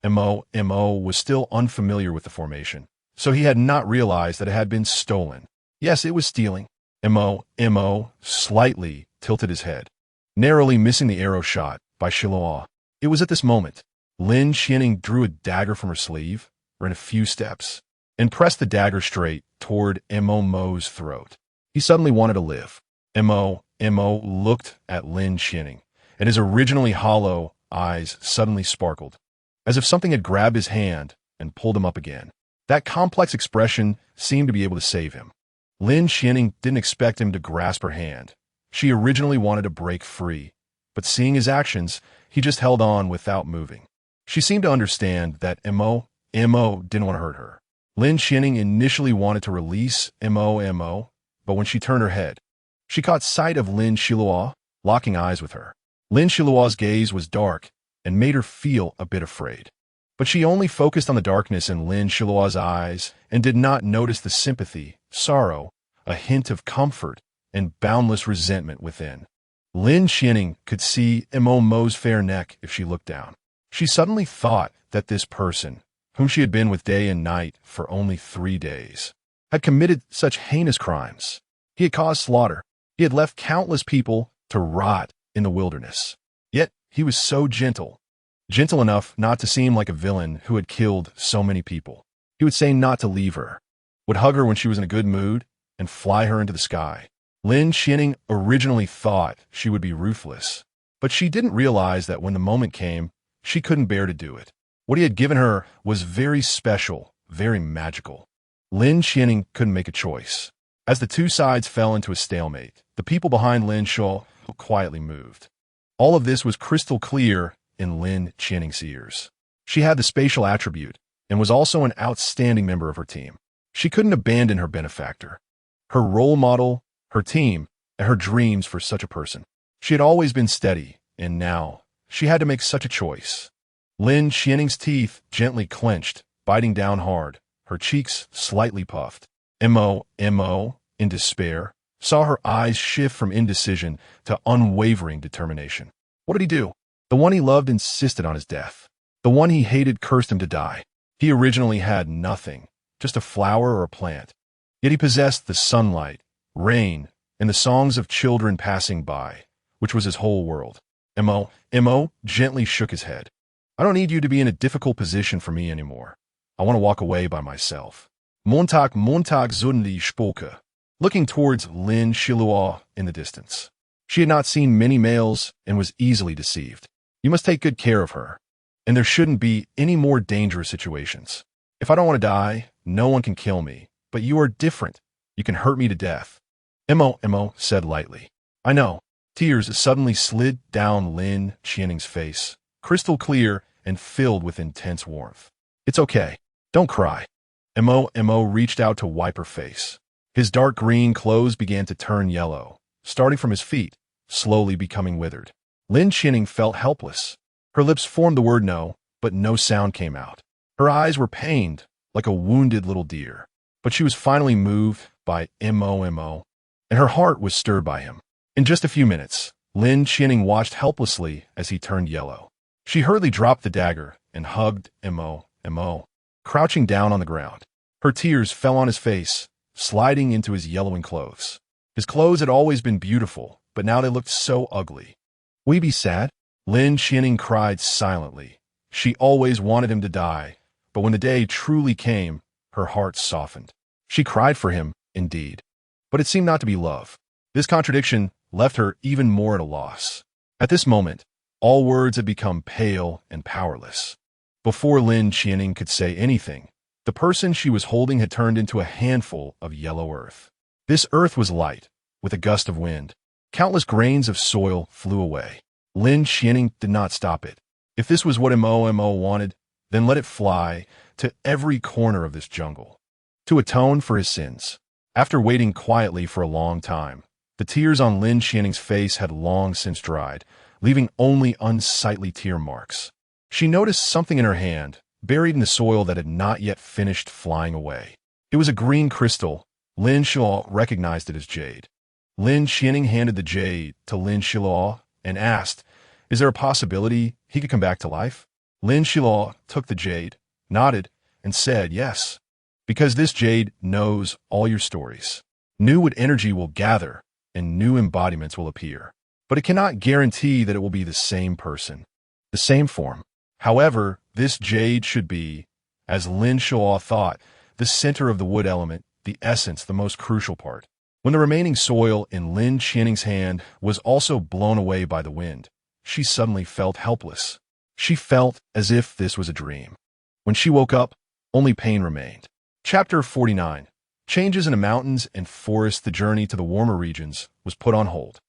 [SPEAKER 1] Mo was still unfamiliar with the formation, so he had not realized that it had been stolen. Yes, it was stealing. Mo slightly tilted his head, narrowly missing the arrow shot by Xiluo. It was at this moment Lin Xining drew a dagger from her sleeve, ran a few steps, and pressed the dagger straight toward Mo's throat. He suddenly wanted to live. Mo looked at Lin Xining, and his originally hollow eyes suddenly sparkled, as if something had grabbed his hand and pulled him up again. That complex expression seemed to be able to save him. Lin Xining didn't expect him to grasp her hand. She originally wanted to break free, but seeing his actions, he just held on without moving. She seemed to understand that Mo didn't want to hurt her. Lin Xining initially wanted to release Mo, but when she turned her head, she caught sight of Lin Xiluo, locking eyes with her. Lin Xiluo's gaze was dark and made her feel a bit afraid. But she only focused on the darkness in Lin Xiluo's eyes and did not notice the sympathy, sorrow, a hint of comfort, and boundless resentment within. Lin Xining could see Mo's fair neck if she looked down. She suddenly thought that this person, whom she had been with day and night for only 3 days, had committed such heinous crimes. He had caused slaughter. He had left countless people to rot in the wilderness. Yet he was so gentle enough not to seem like a villain who had killed so many people. He would say not to leave her, would hug her when she was in a good mood, and fly her into the sky. Lin Xining originally thought she would be ruthless, but she didn't realize that when the moment came, she couldn't bear to do it. What he had given her was very special, very magical. Lin Xining couldn't make a choice. As the two sides fell into a stalemate, the people behind Lin Xiluo quietly moved. All of this was crystal clear in Lin Xining's ears. She had the spatial attribute and was also an outstanding member of her team. She couldn't abandon her benefactor, her role model, her team, and her dreams for such a person. She had always been steady, and now she had to make such a choice. Lin Xining's teeth gently clenched, biting down hard, her cheeks slightly puffed. Mo, in despair, saw her eyes shift from indecision to unwavering determination. What did he do? The one he loved insisted on his death. The one he hated cursed him to die. He originally had nothing, just a flower or a plant. Yet he possessed the sunlight, rain, and the songs of children passing by, which was his whole world. Mo gently shook his head. I don't need you to be in a difficult position for me anymore. I want to walk away by myself. Montag zunli spoke, looking towards Lin Xiluo in the distance. She had not seen many males and was easily deceived. You must take good care of her, and there shouldn't be any more dangerous situations. If I don't want to die, no one can kill me, but you are different. You can hurt me to death. Mo said lightly. I know. Tears suddenly slid down Lin Xining's face, crystal clear and filled with intense warmth. It's okay. Don't cry. Mo reached out to wipe her face. His dark green clothes began to turn yellow, starting from his feet, slowly becoming withered. Lin Xining felt helpless. Her lips formed the word no, but no sound came out. Her eyes were pained, like a wounded little deer. But she was finally moved by Mo, and her heart was stirred by him. In just a few minutes, Lin Xining watched helplessly as he turned yellow. She hurriedly dropped the dagger and hugged Mo, crouching down on the ground. Her tears fell on his face, sliding into his yellowing clothes. His clothes had always been beautiful, but now they looked so ugly. Will you be sad? Lin Xining cried silently. She always wanted him to die, but when the day truly came, her heart softened. She cried for him, indeed, but it seemed not to be love. This contradiction left her even more at a loss. At this moment, all words had become pale and powerless. Before Lin Xining could say anything, the person she was holding had turned into a handful of yellow earth. This earth was light, with a gust of wind. Countless grains of soil flew away. Lin Xining did not stop it. If this was what Mo wanted, then let it fly to every corner of this jungle, to atone for his sins. After waiting quietly for a long time, the tears on Lin Xining's face had long since dried, leaving only unsightly tear marks. She noticed something in her hand, buried in the soil that had not yet finished flying away. It was a green crystal. Lin Xiluo recognized it as jade. Lin Xining handed the jade to Lin Xiluo and asked, "Is there a possibility he could come back to life?" Lin Xiluo took the jade, nodded, and said, "Yes, because this jade knows all your stories. You.It energy will gather, and new embodiments will appear. But it cannot guarantee that it will be the same person, the same form. However, this jade should be, as Lin Xiluo thought, the center of the wood element, the essence, the most crucial part." When the remaining soil in Lin Xianing's hand was also blown away by the wind, she suddenly felt helpless. She felt as if this was a dream. When she woke up, only pain remained. Chapter 49. Changes in the mountains and forests. The journey to the warmer regions was put on hold.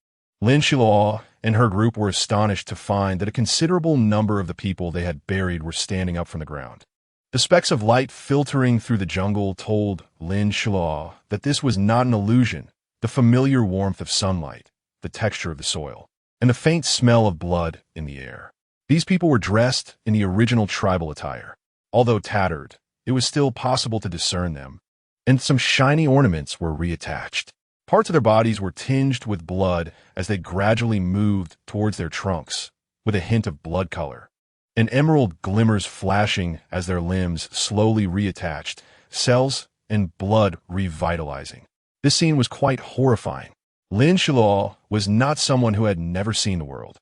[SPEAKER 1] Lin Xiluo and her group were astonished to find that a considerable number of the people they had buried were standing up from the ground. The specks of light filtering through the jungle told Lin Xiluo that this was not an illusion. The familiar warmth of sunlight, the texture of the soil, and the faint smell of blood in the air. These people were dressed in the original tribal attire. Although tattered, it was still possible to discern them, and some shiny ornaments were reattached. Parts of their bodies were tinged with blood as they gradually moved towards their trunks, with a hint of blood color. And emerald glimmers flashing as their limbs slowly reattached, cells and blood revitalizing. This scene was quite horrifying. Lin Xiluo was not someone who had never seen the world.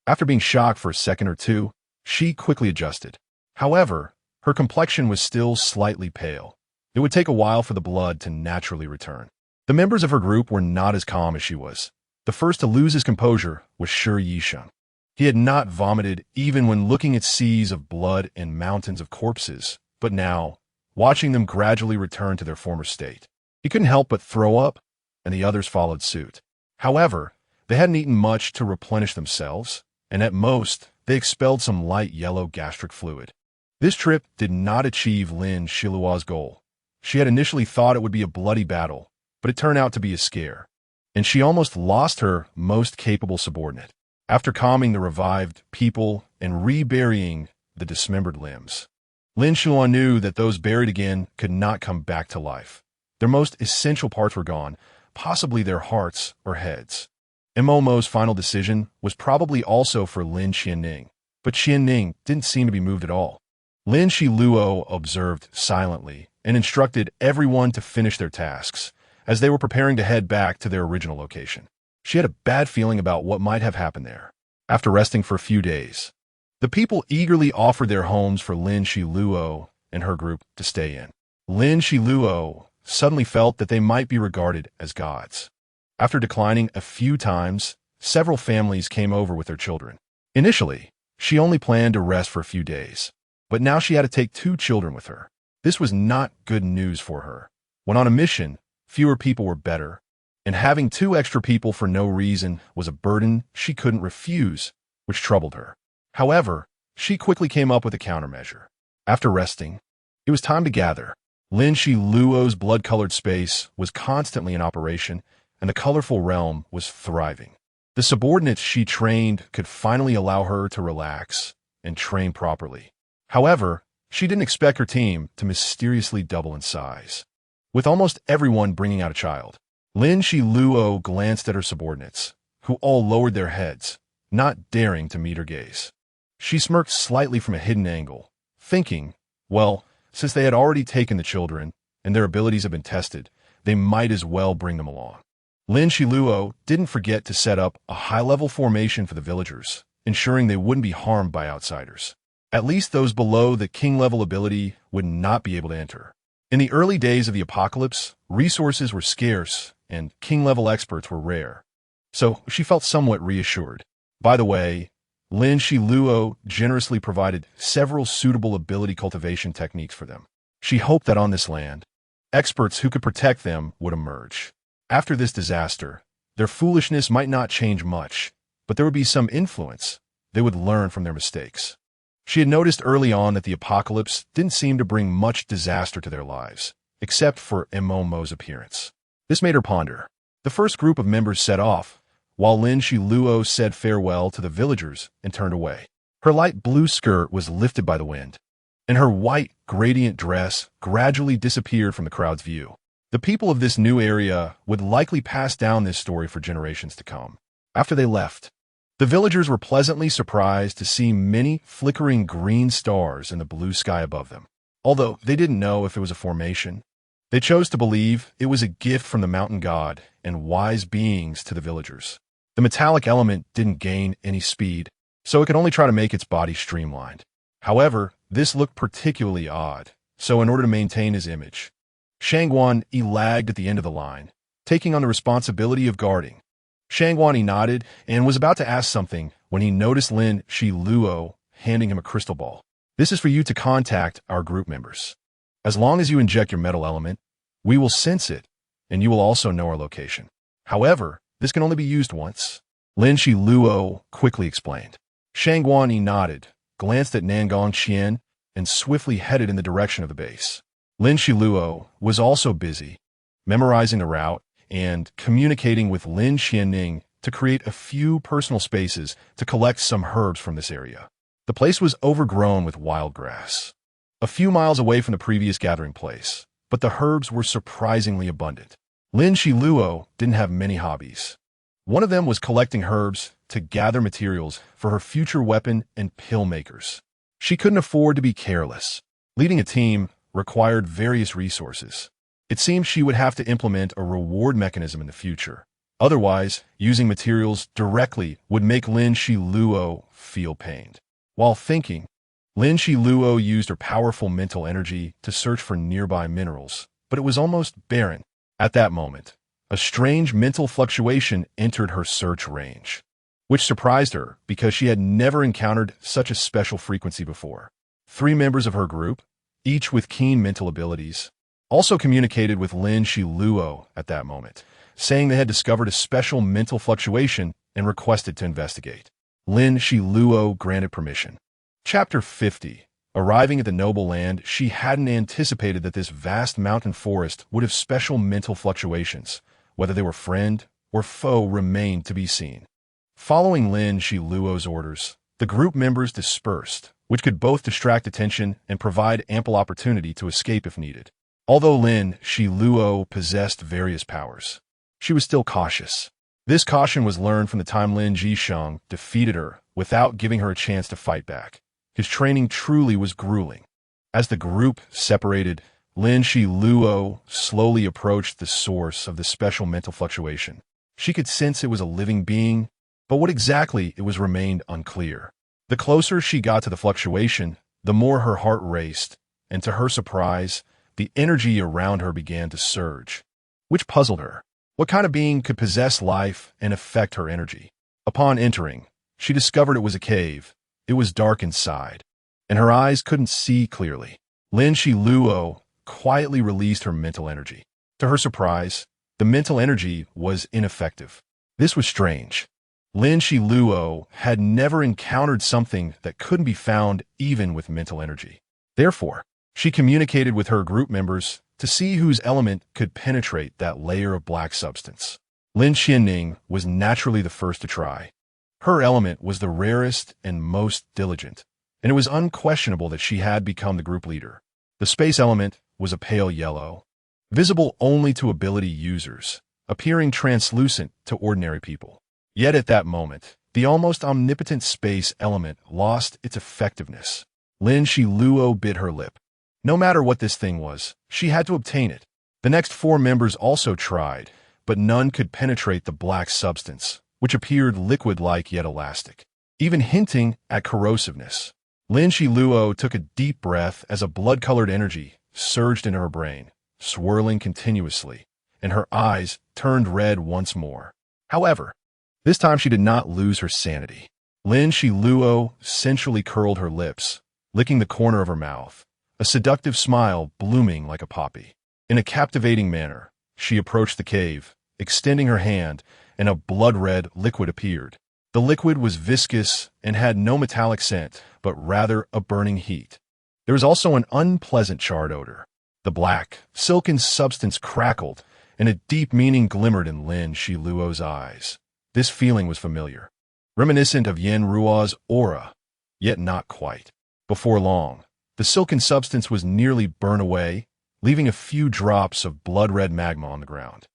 [SPEAKER 1] After being shocked for a second or two, she quickly adjusted. However, her complexion was still slightly pale. It would take a while for the blood to naturally return. The members of her group were not as calm as she was. The first to lose his composure was Shi Yisheng. He had not vomited even when looking at seas of blood and mountains of corpses, but now, watching them gradually return to their former state, he couldn't help but throw up, and the others followed suit. However, they hadn't eaten much to replenish themselves, and at most, they expelled some light yellow gastric fluid. This trip did not achieve Lin Xiluo's goal. She had initially thought it would be a bloody battle, but it turned out to be a scare, and she almost lost her most capable subordinate. After calming the revived people and reburying the dismembered limbs, Lin Xiluo knew that those buried again could not come back to life. Their most essential parts were gone, possibly their hearts or heads. Momo's final decision was probably also for Lin Xianing, but Xianing didn't seem to be moved at all. Lin Xiluo observed silently and instructed everyone to finish their tasks as they were preparing to head back to their original location. She had a bad feeling about what might have happened there. After resting for a few days, the people eagerly offered their homes for Lin Xiluo and her group to stay in. Lin Xiluo suddenly felt that they might be regarded as gods. After declining a few times, several families came over with their children. Initially, she only planned to rest for a few days, but now she had to take 2 children with her. This was not good news for her. When on a mission, fewer people were better, and having 2 extra people for no reason was a burden she couldn't refuse, which troubled her. However, she quickly came up with a countermeasure. After resting, it was time to gather. Lin Xiluo's blood-colored space was constantly in operation, and the colorful realm was thriving. The subordinates she trained could finally allow her to relax and train properly. However, she didn't expect her team to mysteriously double in size, with almost everyone bringing out a child. Lin Xiluo glanced at her subordinates, who all lowered their heads, not daring to meet her gaze. She smirked slightly from a hidden angle, thinking, well, since they had already taken the children, and their abilities have been tested, they might as well bring them along. Lin Xiluo didn't forget to set up a high-level formation for the villagers, ensuring they wouldn't be harmed by outsiders. At least those below the king-level ability would not be able to enter. In the early days of the apocalypse, resources were scarce, and king-level experts were rare, so she felt somewhat reassured. By the way, Lin Xiluo generously provided several suitable ability cultivation techniques for them. She hoped that on this land, experts who could protect them would emerge. After this disaster, their foolishness might not change much, but there would be some influence. They would learn from their mistakes. She had noticed early on that the apocalypse didn't seem to bring much disaster to their lives, except for Momo's appearance. This made her ponder. The first group of members set off, while Lin Xiluo said farewell to the villagers and turned away. Her light blue skirt was lifted by the wind, and her white, gradient dress gradually disappeared from the crowd's view. The people of this new area would likely pass down this story for generations to come. After they left, the villagers were pleasantly surprised to see many flickering green stars in the blue sky above them. Although they didn't know if it was a formation, they chose to believe it was a gift from the mountain god and wise beings to the villagers. The metallic element didn't gain any speed, so it could only try to make its body streamlined. However, this looked particularly odd, so in order to maintain his image, Shangguan-Yi lagged at the end of the line, taking on the responsibility of guarding. Shangguan-Yi nodded and was about to ask something when he noticed Lin Xiluo handing him a crystal ball. This is for you to contact our group members. As long as you inject your metal element, we will sense it, and you will also know our location. However, this can only be used once. Lin Xiluo quickly explained. Shangguan-Yi nodded, glanced at Nangong Qian, and swiftly headed in the direction of the base. Lin Xiluo was also busy, memorizing the route and communicating with Lin Xianning to create a few personal spaces to collect some herbs from this area. The place was overgrown with wild grass, a few miles away from the previous gathering place, but the herbs were surprisingly abundant. Lin Xiluo didn't have many hobbies. One of them was collecting herbs to gather materials for her future weapon and pill makers. She couldn't afford to be careless. Leading a team required various resources. It seemed she would have to implement a reward mechanism in the future. Otherwise, using materials directly would make Lin Xiluo feel pained. While thinking, Lin Xiluo used her powerful mental energy to search for nearby minerals, but it was almost barren. At that moment, a strange mental fluctuation entered her search range, which surprised her because she had never encountered such a special frequency before. 3 members of her group, each with keen mental abilities, also communicated with Lin Xiluo at that moment, saying they had discovered a special mental fluctuation and requested to investigate. Lin Xiluo granted permission. Chapter 50. Arriving at the noble land, she hadn't anticipated that this vast mountain forest would have special mental fluctuations. Whether they were friend or foe remained to be seen. Following Lin Xiluo's orders, the group members dispersed, which could both distract attention and provide ample opportunity to escape if needed. Although Lin Xiluo possessed various powers, she was still cautious. This caution was learned from the time Lin Jisheng defeated her without giving her a chance to fight back. His training truly was grueling. As the group separated, Lin Xiluo slowly approached the source of the special mental fluctuation. She could sense it was a living being, but what exactly it was remained unclear. The closer she got to the fluctuation, the more her heart raced, and to her surprise, the energy around her began to surge, which puzzled her. What kind of being could possess life and affect her energy? Upon entering, she discovered it was a cave. It was dark inside, and her eyes couldn't see clearly. Lin Xiluo quietly released her mental energy. To her surprise, the mental energy was ineffective. This was strange. Lin Xiluo had never encountered something that couldn't be found even with mental energy. Therefore, she communicated with her group members to see whose element could penetrate that layer of black substance. Lin Xianning was naturally the first to try. Her element was the rarest and most diligent, and it was unquestionable that she had become the group leader. The space element was a pale yellow, visible only to ability users, appearing translucent to ordinary people. Yet at that moment, the almost omnipotent space element lost its effectiveness. Lin Xiluo bit her lip. No matter what this thing was, she had to obtain it. The next 4 members also tried, but none could penetrate the black substance, which appeared liquid-like yet elastic, even hinting at corrosiveness. Lin Xiluo took a deep breath as a blood-colored energy surged into her brain, swirling continuously, and her eyes turned red once more. However, this time she did not lose her sanity. Lin Xiluo sensually curled her lips, licking the corner of her mouth, a seductive smile blooming like a poppy. In a captivating manner, she approached the cave, extending her hand, and a blood-red liquid appeared. The liquid was viscous and had no metallic scent, but rather a burning heat. There was also an unpleasant charred odor. The black, silken substance crackled, and a deep meaning glimmered in Lin Xiluo's eyes. This feeling was familiar, reminiscent of Yan Ruo's aura, yet not quite. Before long, the silken substance was nearly burned away, leaving a few drops of blood-red magma on the ground.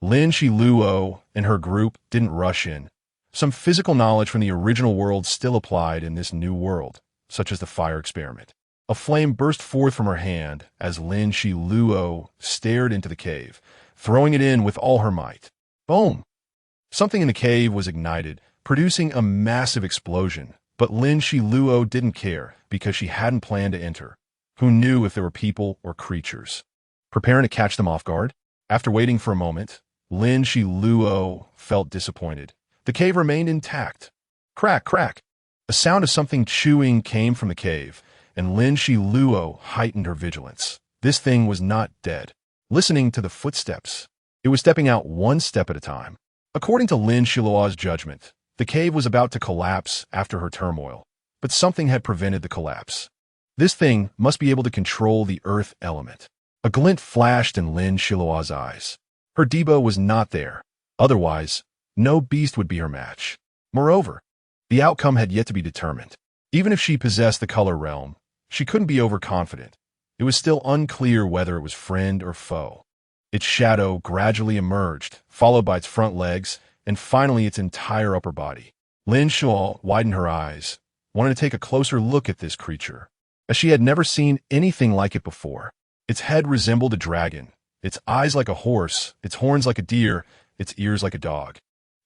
[SPEAKER 1] Lin Xiluo and her group didn't rush in. Some physical knowledge from the original world still applied in this new world, such as the fire experiment. A flame burst forth from her hand as Lin Xiluo stared into the cave, throwing it in with all her might. Boom! Something in the cave was ignited, producing a massive explosion, but Lin Xiluo didn't care because she hadn't planned to enter. Who knew if there were people or creatures? Preparing to catch them off guard? After waiting for a moment, Lin Xiluo felt disappointed. The cave remained intact. Crack, crack! A sound of something chewing came from the cave, and Lin Xiluo heightened her vigilance. This thing was not dead. Listening to the footsteps, it was stepping out one step at a time. According to Lin Xiluo's judgment, the cave was about to collapse after her turmoil, but something had prevented the collapse. This thing must be able to control the earth element. A glint flashed in Lin Xiluo's eyes. Her Debo was not there. Otherwise, no beast would be her match. Moreover, the outcome had yet to be determined. Even if she possessed the color realm, she couldn't be overconfident. It was still unclear whether it was friend or foe. Its shadow gradually emerged, followed by its front legs, and finally its entire upper body. Lin Xiluo widened her eyes, wanting to take a closer look at this creature, as she had never seen anything like it before. Its head resembled a dragon, its eyes like a horse, its horns like a deer, its ears like a dog,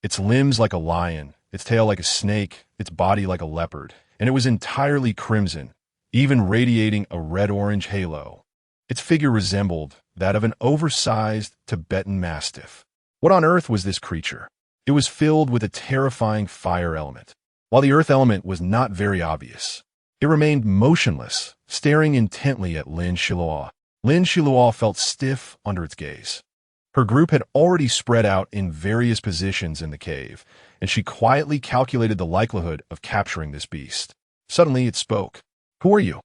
[SPEAKER 1] its limbs like a lion, its tail like a snake, its body like a leopard, and it was entirely crimson, even radiating a red-orange halo. Its figure resembled that of an oversized Tibetan mastiff. What on earth was this creature? It was filled with a terrifying fire element. While the earth element was not very obvious, it remained motionless, staring intently at Lin Xiluo. Lin Xiluo felt stiff under its gaze. Her group had already spread out in various positions in the cave, and she quietly calculated the likelihood of capturing this beast. Suddenly it spoke. "Who are you?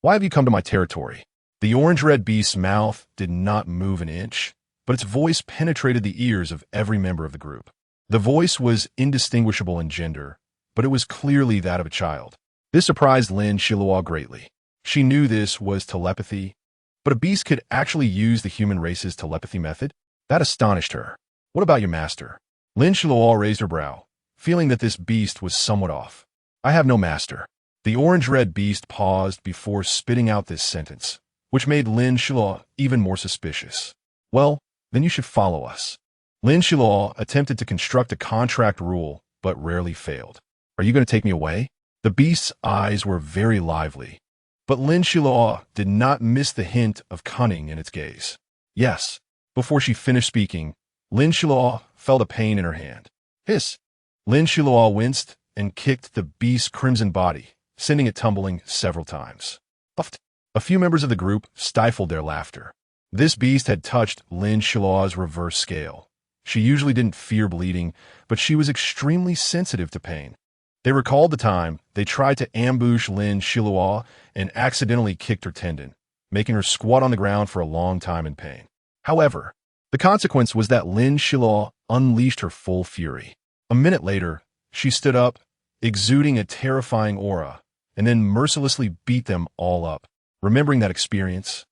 [SPEAKER 1] Why have you come to my territory?" The orange-red beast's mouth did not move an inch, but its voice penetrated the ears of every member of the group. The voice was indistinguishable in gender, but it was clearly that of a child. This surprised Lin Xiluo greatly. She knew this was telepathy, but a beast could actually use the human race's telepathy method? That astonished her. "What about your master?" Lin Xiluo raised her brow, feeling that this beast was somewhat off. "I have no master." The orange-red beast paused before spitting out this sentence, which made Lin Xiluo even more suspicious. "Well, then you should follow us." Lin Xiluo attempted to construct a contract rule, but rarely failed. "Are you going to take me away?" The beast's eyes were very lively, but Lin Xiluo did not miss the hint of cunning in its gaze. "Yes." Before she finished speaking, Lin Xiluo felt a pain in her hand. "Hiss!" Lin Xiluo winced and kicked the beast's crimson body, sending it tumbling several times. Puffed. A few members of the group stifled their laughter. This beast had touched Lin Xiluo's reverse scale. She usually didn't fear bleeding, but she was extremely sensitive to pain. They recalled the time they tried to ambush Lin Xiluo and accidentally kicked her tendon, making her squat on the ground for a long time in pain. However, the consequence was that Lin Xiluo unleashed her full fury. A minute later, she stood up, exuding a terrifying aura, and then mercilessly beat them all up. Remembering that experience,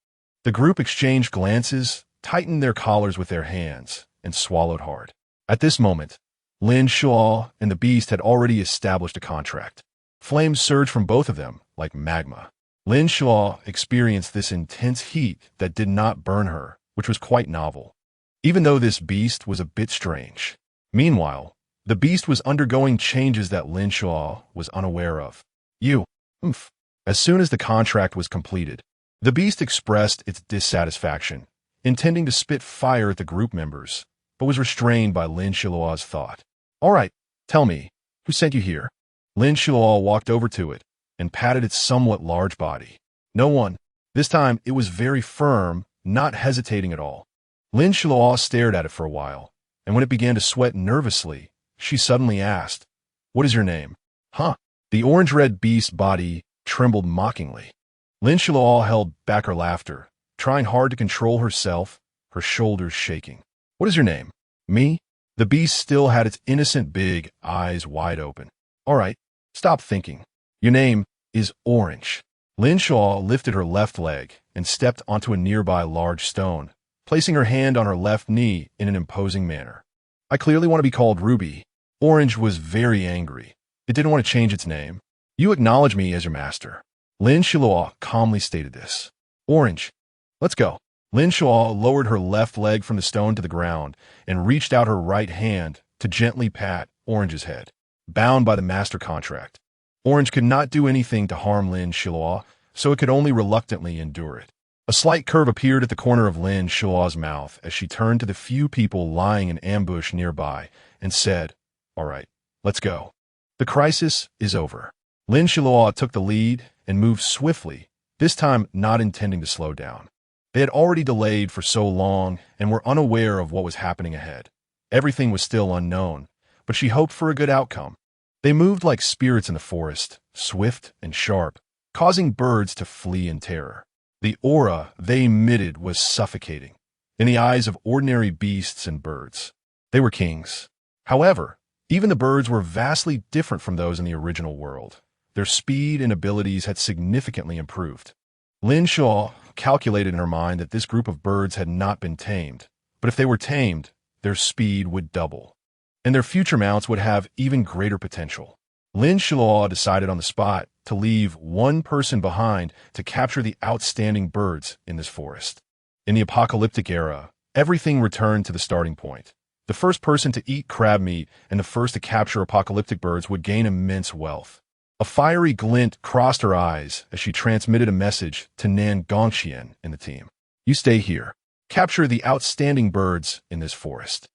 [SPEAKER 1] the group exchanged glances, tightened their collars with their hands, and swallowed hard. At this moment, Lin Xiluo and the beast had already established a contract. Flames surged from both of them like magma. Lin Xiluo experienced this intense heat that did not burn her, which was quite novel, even though this beast was a bit strange. Meanwhile, the beast was undergoing changes that Lin Xiluo was unaware of. You.It. As soon as the contract was completed, the beast expressed its dissatisfaction, intending to spit fire at the group members, but was restrained by Lin Xiluo's thought. "All right, tell me, who sent you here?" Lin Xiluo walked over to it and patted its somewhat large body. "No one." This time, it was very firm, not hesitating at all. Lin Xiluo stared at it for a while, and when it began to sweat nervously, she suddenly asked, "What is your name?" "Huh?" The orange-red beast's body trembled mockingly. Lin Xiluo held back her laughter, trying hard to control herself, her shoulders shaking. "What is your name?" "Me?" The beast still had its innocent big eyes wide open. "All right, stop thinking. Your name is Orange." Lin Xiluo lifted her left leg and stepped onto a nearby large stone, placing her hand on her left knee in an imposing manner. I clearly want to be called Ruby. Orange was very angry. It didn't want to change its name. You acknowledge me as your master. Lin Xiluo calmly stated this. Orange, let's go. Lin Xiluo lowered her left leg from the stone to the ground and reached out her right hand to gently pat Orange's head, bound by the master contract. Orange could not do anything to harm Lin Xiluo, so it could only reluctantly endure it. A slight curve appeared at the corner of Lin Xiluo's mouth as she turned to the few people lying in ambush nearby and said, All right, let's go. The crisis is over. Lin Xiluo took the lead and moved swiftly, this time not intending to slow down. They had already delayed for so long and were unaware of what was happening ahead. Everything was still unknown, but she hoped for a good outcome. They moved like spirits in the forest, swift and sharp, causing birds to flee in terror. The aura they emitted was suffocating in the eyes of ordinary beasts and birds. They were kings. However, even the birds were vastly different from those in the original world. Their speed and abilities had significantly improved. Lin Xiluo calculated in her mind that this group of birds had not been tamed, but if they were tamed, their speed would double, and their future mounts would have even greater potential. Lin Xiluo decided on the spot to leave one person behind to capture the outstanding birds in this forest. In the apocalyptic era, everything returned to the starting point. The first person to eat crab meat and the first to capture apocalyptic birds would gain immense wealth. A fiery glint crossed her eyes as she transmitted a message to Nan Gongxian and the team. You stay here. Capture the outstanding birds in this forest.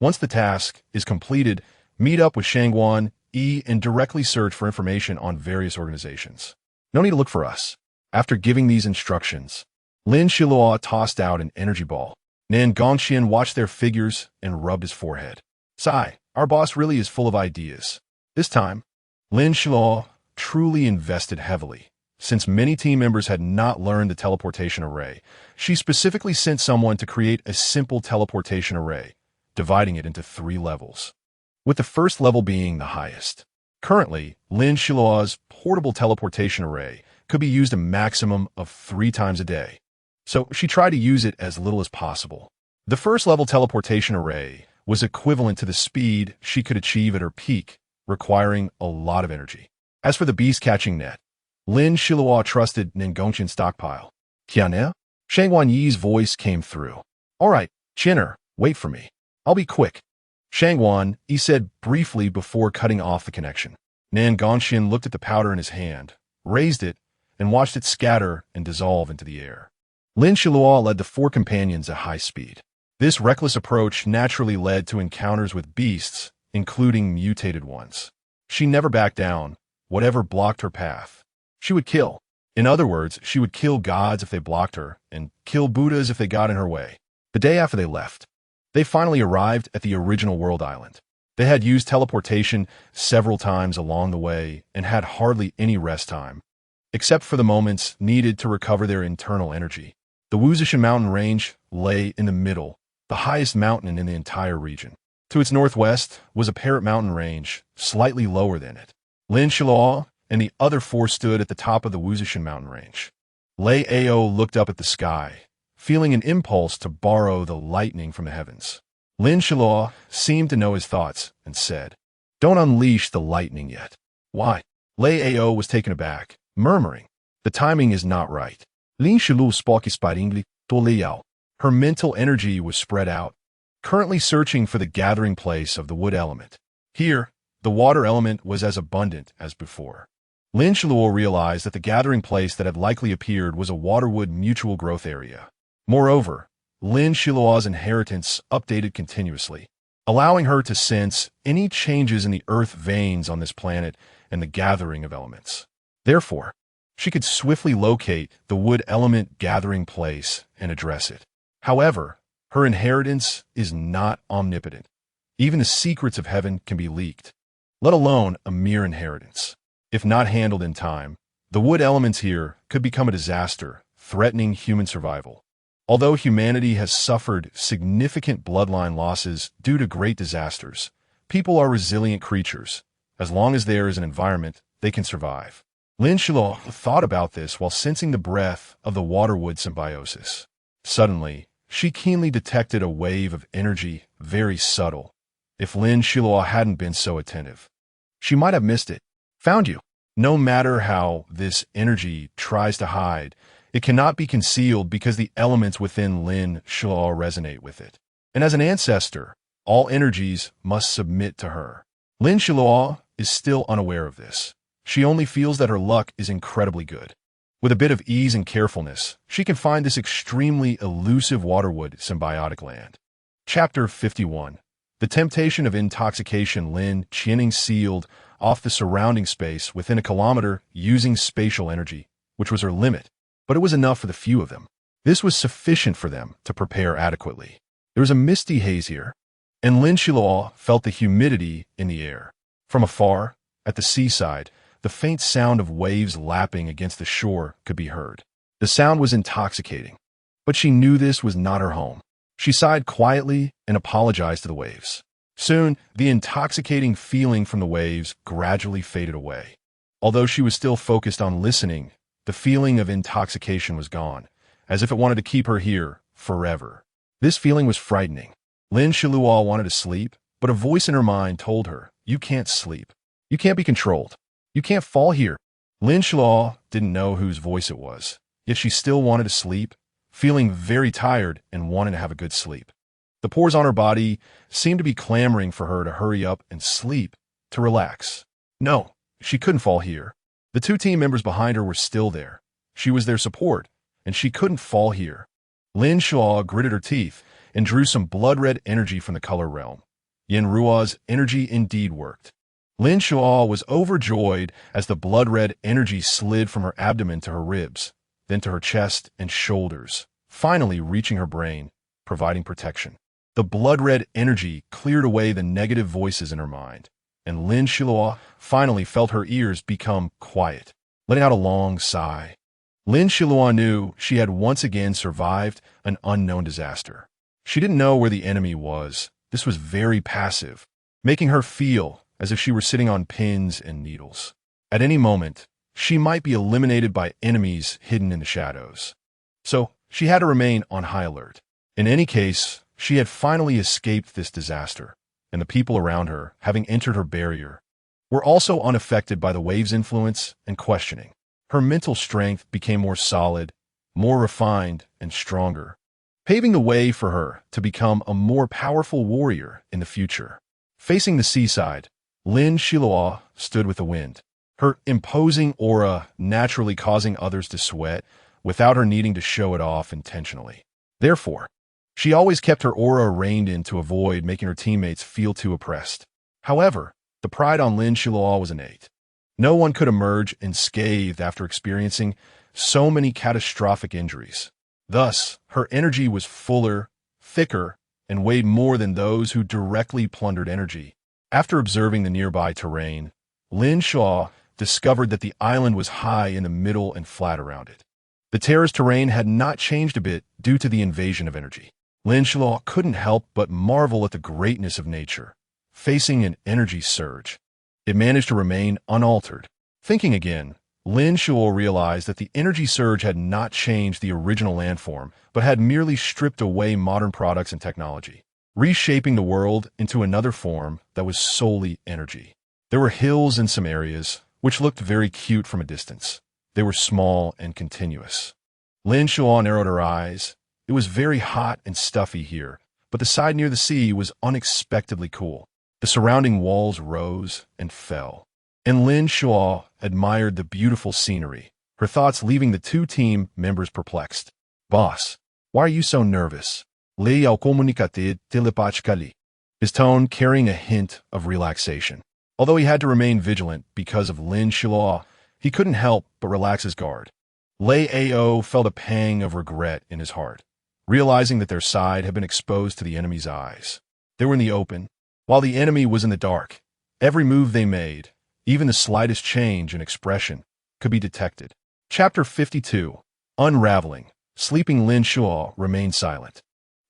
[SPEAKER 1] Once the task is completed, meet up with Shangguan Yi and directly search for information on various organizations. No need to look for us. After giving these instructions, Lin Xiluo tossed out an energy ball. Nan Gongxian watched their figures and rubbed his forehead. Sigh, our boss really is full of ideas. This time, Lin Xiluo truly invested heavily. Since many team members had not learned the teleportation array, she specifically sent someone to create a simple teleportation array, dividing it into 3 levels, with the first level being the highest. Currently, Lin Xiluo's portable teleportation array could be used a maximum of 3 times a day, so she tried to use it as little as possible. The first level teleportation array was equivalent to the speed she could achieve at her peak, requiring a lot of energy. As for the beast-catching net, Lin Xiluo trusted Ningongqian's stockpile. Qiane? Shangguan Yi's voice came through. All right, Chinner, wait for me. I'll be quick. Shangguan Yi said briefly before cutting off the connection. Nan Gongxian looked at the powder in his hand, raised it, and watched it scatter and dissolve into the air. Lin Xiluo led the 4 companions at high speed. This reckless approach naturally led to encounters with beasts, including mutated ones. She never backed down, whatever blocked her path. She would kill. In other words, she would kill gods if they blocked her, and kill Buddhas if they got in her way. The day after they left, they finally arrived at the original world island. They had used teleportation several times along the way and had hardly any rest time, except for the moments needed to recover their internal energy. The Wuzhishan mountain range lay in the middle, the highest mountain in the entire region. To its northwest was a Parrot mountain range, slightly lower than it. Lin Xiluo and the other 4 stood at the top of the Wuzhishan mountain range. Lei Ao looked up at the sky, feeling an impulse to borrow the lightning from the heavens. Lin Xiluo seemed to know his thoughts and said, Don't unleash the lightning yet. Why? Lei Ao was taken aback, murmuring, The timing is not right. Lin Xiluo spoke sparingly to Liao. Her mental energy was spread out, currently searching for the gathering place of the wood element. Here, the water element was as abundant as before. Lin Xiluo realized that the gathering place that had likely appeared was a waterwood mutual growth area. Moreover, Lin Xiluo's inheritance updated continuously, allowing her to sense any changes in the earth veins on this planet and the gathering of elements. Therefore, she could swiftly locate the wood element gathering place and address it. However, her inheritance is not omnipotent. Even the secrets of heaven can be leaked, let alone a mere inheritance. If not handled in time, the wood elements here could become a disaster, threatening human survival. Although humanity has suffered significant bloodline losses due to great disasters, people are resilient creatures. As long as there is an environment, they can survive. Lin Xiluo thought about this while sensing the breath of the waterwood symbiosis. Suddenly, she keenly detected a wave of energy, very subtle. If Lin Xiluo hadn't been so attentive, she might have missed it. Found you. No matter how this energy tries to hide, it cannot be concealed because the elements within Lin Xiluo resonate with it. And as an ancestor, all energies must submit to her. Lin Xiluo is still unaware of this. She only feels that her luck is incredibly good. With a bit of ease and carefulness, she can find this extremely elusive waterwood symbiotic land. Chapter 51. The temptation of intoxication. Lin Xiluo sealed off the surrounding space within a kilometer using spatial energy, which was her limit, but it was enough for the few of them. This was sufficient for them to prepare adequately. There was a misty haze here, and Lin Xiluo felt the humidity in the air. From afar, at the seaside, the faint sound of waves lapping against the shore could be heard. The sound was intoxicating, but she knew this was not her home. She sighed quietly and apologized to the waves. Soon, the intoxicating feeling from the waves gradually faded away. Although she was still focused on listening, the feeling of intoxication was gone, as if it wanted to keep her here forever. This feeling was frightening. Lin Xiluo wanted to sleep, but a voice in her mind told her, "You can't sleep. You can't be controlled. You can't fall here." Lin Xiluo didn't know whose voice it was, yet she still wanted to sleep, feeling very tired and wanting to have a good sleep. The pores on her body seemed to be clamoring for her to hurry up and sleep, to relax. No, she couldn't fall here. The two team members behind her were still there. She was their support, and she couldn't fall here. Lin Xiluo gritted her teeth and drew some blood-red energy from the color realm. Yin Ruo's energy indeed worked. Lin Xiluo was overjoyed as the blood-red energy slid from her abdomen to her ribs, then to her chest and shoulders, finally reaching her brain, providing protection. The blood-red energy cleared away the negative voices in her mind, and Lin Xiluo finally felt her ears become quiet, letting out a long sigh. Lin Xiluo knew she had once again survived an unknown disaster. She didn't know where the enemy was. This was very passive, making her feel as if she were sitting on pins and needles. At any moment, she might be eliminated by enemies hidden in the shadows. So she had to remain on high alert. In any case, she had finally escaped this disaster, and the people around her, having entered her barrier, were also unaffected by the wave's influence and questioning. Her mental strength became more solid, more refined, and stronger, paving the way for her to become a more powerful warrior in the future. Facing the seaside, Lin Xiluo stood with the wind, her imposing aura naturally causing others to sweat without her needing to show it off intentionally. Therefore, she always kept her aura reined in to avoid making her teammates feel too oppressed. However, the pride on Lin Xiluo was innate. No one could emerge unscathed after experiencing so many catastrophic injuries. Thus, her energy was fuller, thicker, and weighed more than those who directly plundered energy. After observing the nearby terrain, Lin Xiluo discovered that the island was high in the middle and flat around it. The terrace terrain had not changed a bit due to the invasion of energy. Lin Xiluo couldn't help but marvel at the greatness of nature. Facing an energy surge, it managed to remain unaltered. Thinking again, Lin Xiluo realized that the energy surge had not changed the original landform, but had merely stripped away modern products and technology, reshaping the world into another form that was solely energy. There were hills in some areas, which looked very cute from a distance. They were small and continuous. Lin Xiluo narrowed her eyes. It was very hot and stuffy here, but the side near the sea was unexpectedly cool. The surrounding walls rose and fell, and Lin Xiluo admired the beautiful scenery, her thoughts leaving the two team members perplexed. "Boss, why are you so nervous?" Lei ao comunicated telepathically, his tone carrying a hint of relaxation. Although he had to remain vigilant because of Lin Xiluo, he couldn't help but relax his guard. Lei Ao felt a pang of regret in his heart, realizing that their side had been exposed to the enemy's eyes. They were in the open, while the enemy was in the dark. Every move they made, even the slightest change in expression, could be detected. Chapter 52. Unraveling. Sleeping Lin Xiluo remained silent.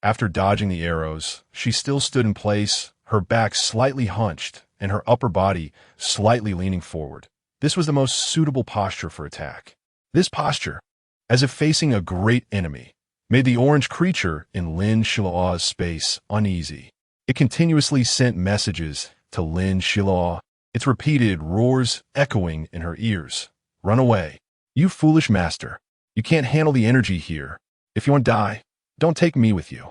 [SPEAKER 1] After dodging the arrows, she still stood in place, her back slightly hunched and her upper body slightly leaning forward. This was the most suitable posture for attack. This posture, as if facing a great enemy, made the orange creature in Lin Xiluo's space uneasy. It continuously sent messages to Lin Xiluo, its repeated roars echoing in her ears. Run away. You foolish master. You can't handle the energy here. If you want to die, don't take me with you.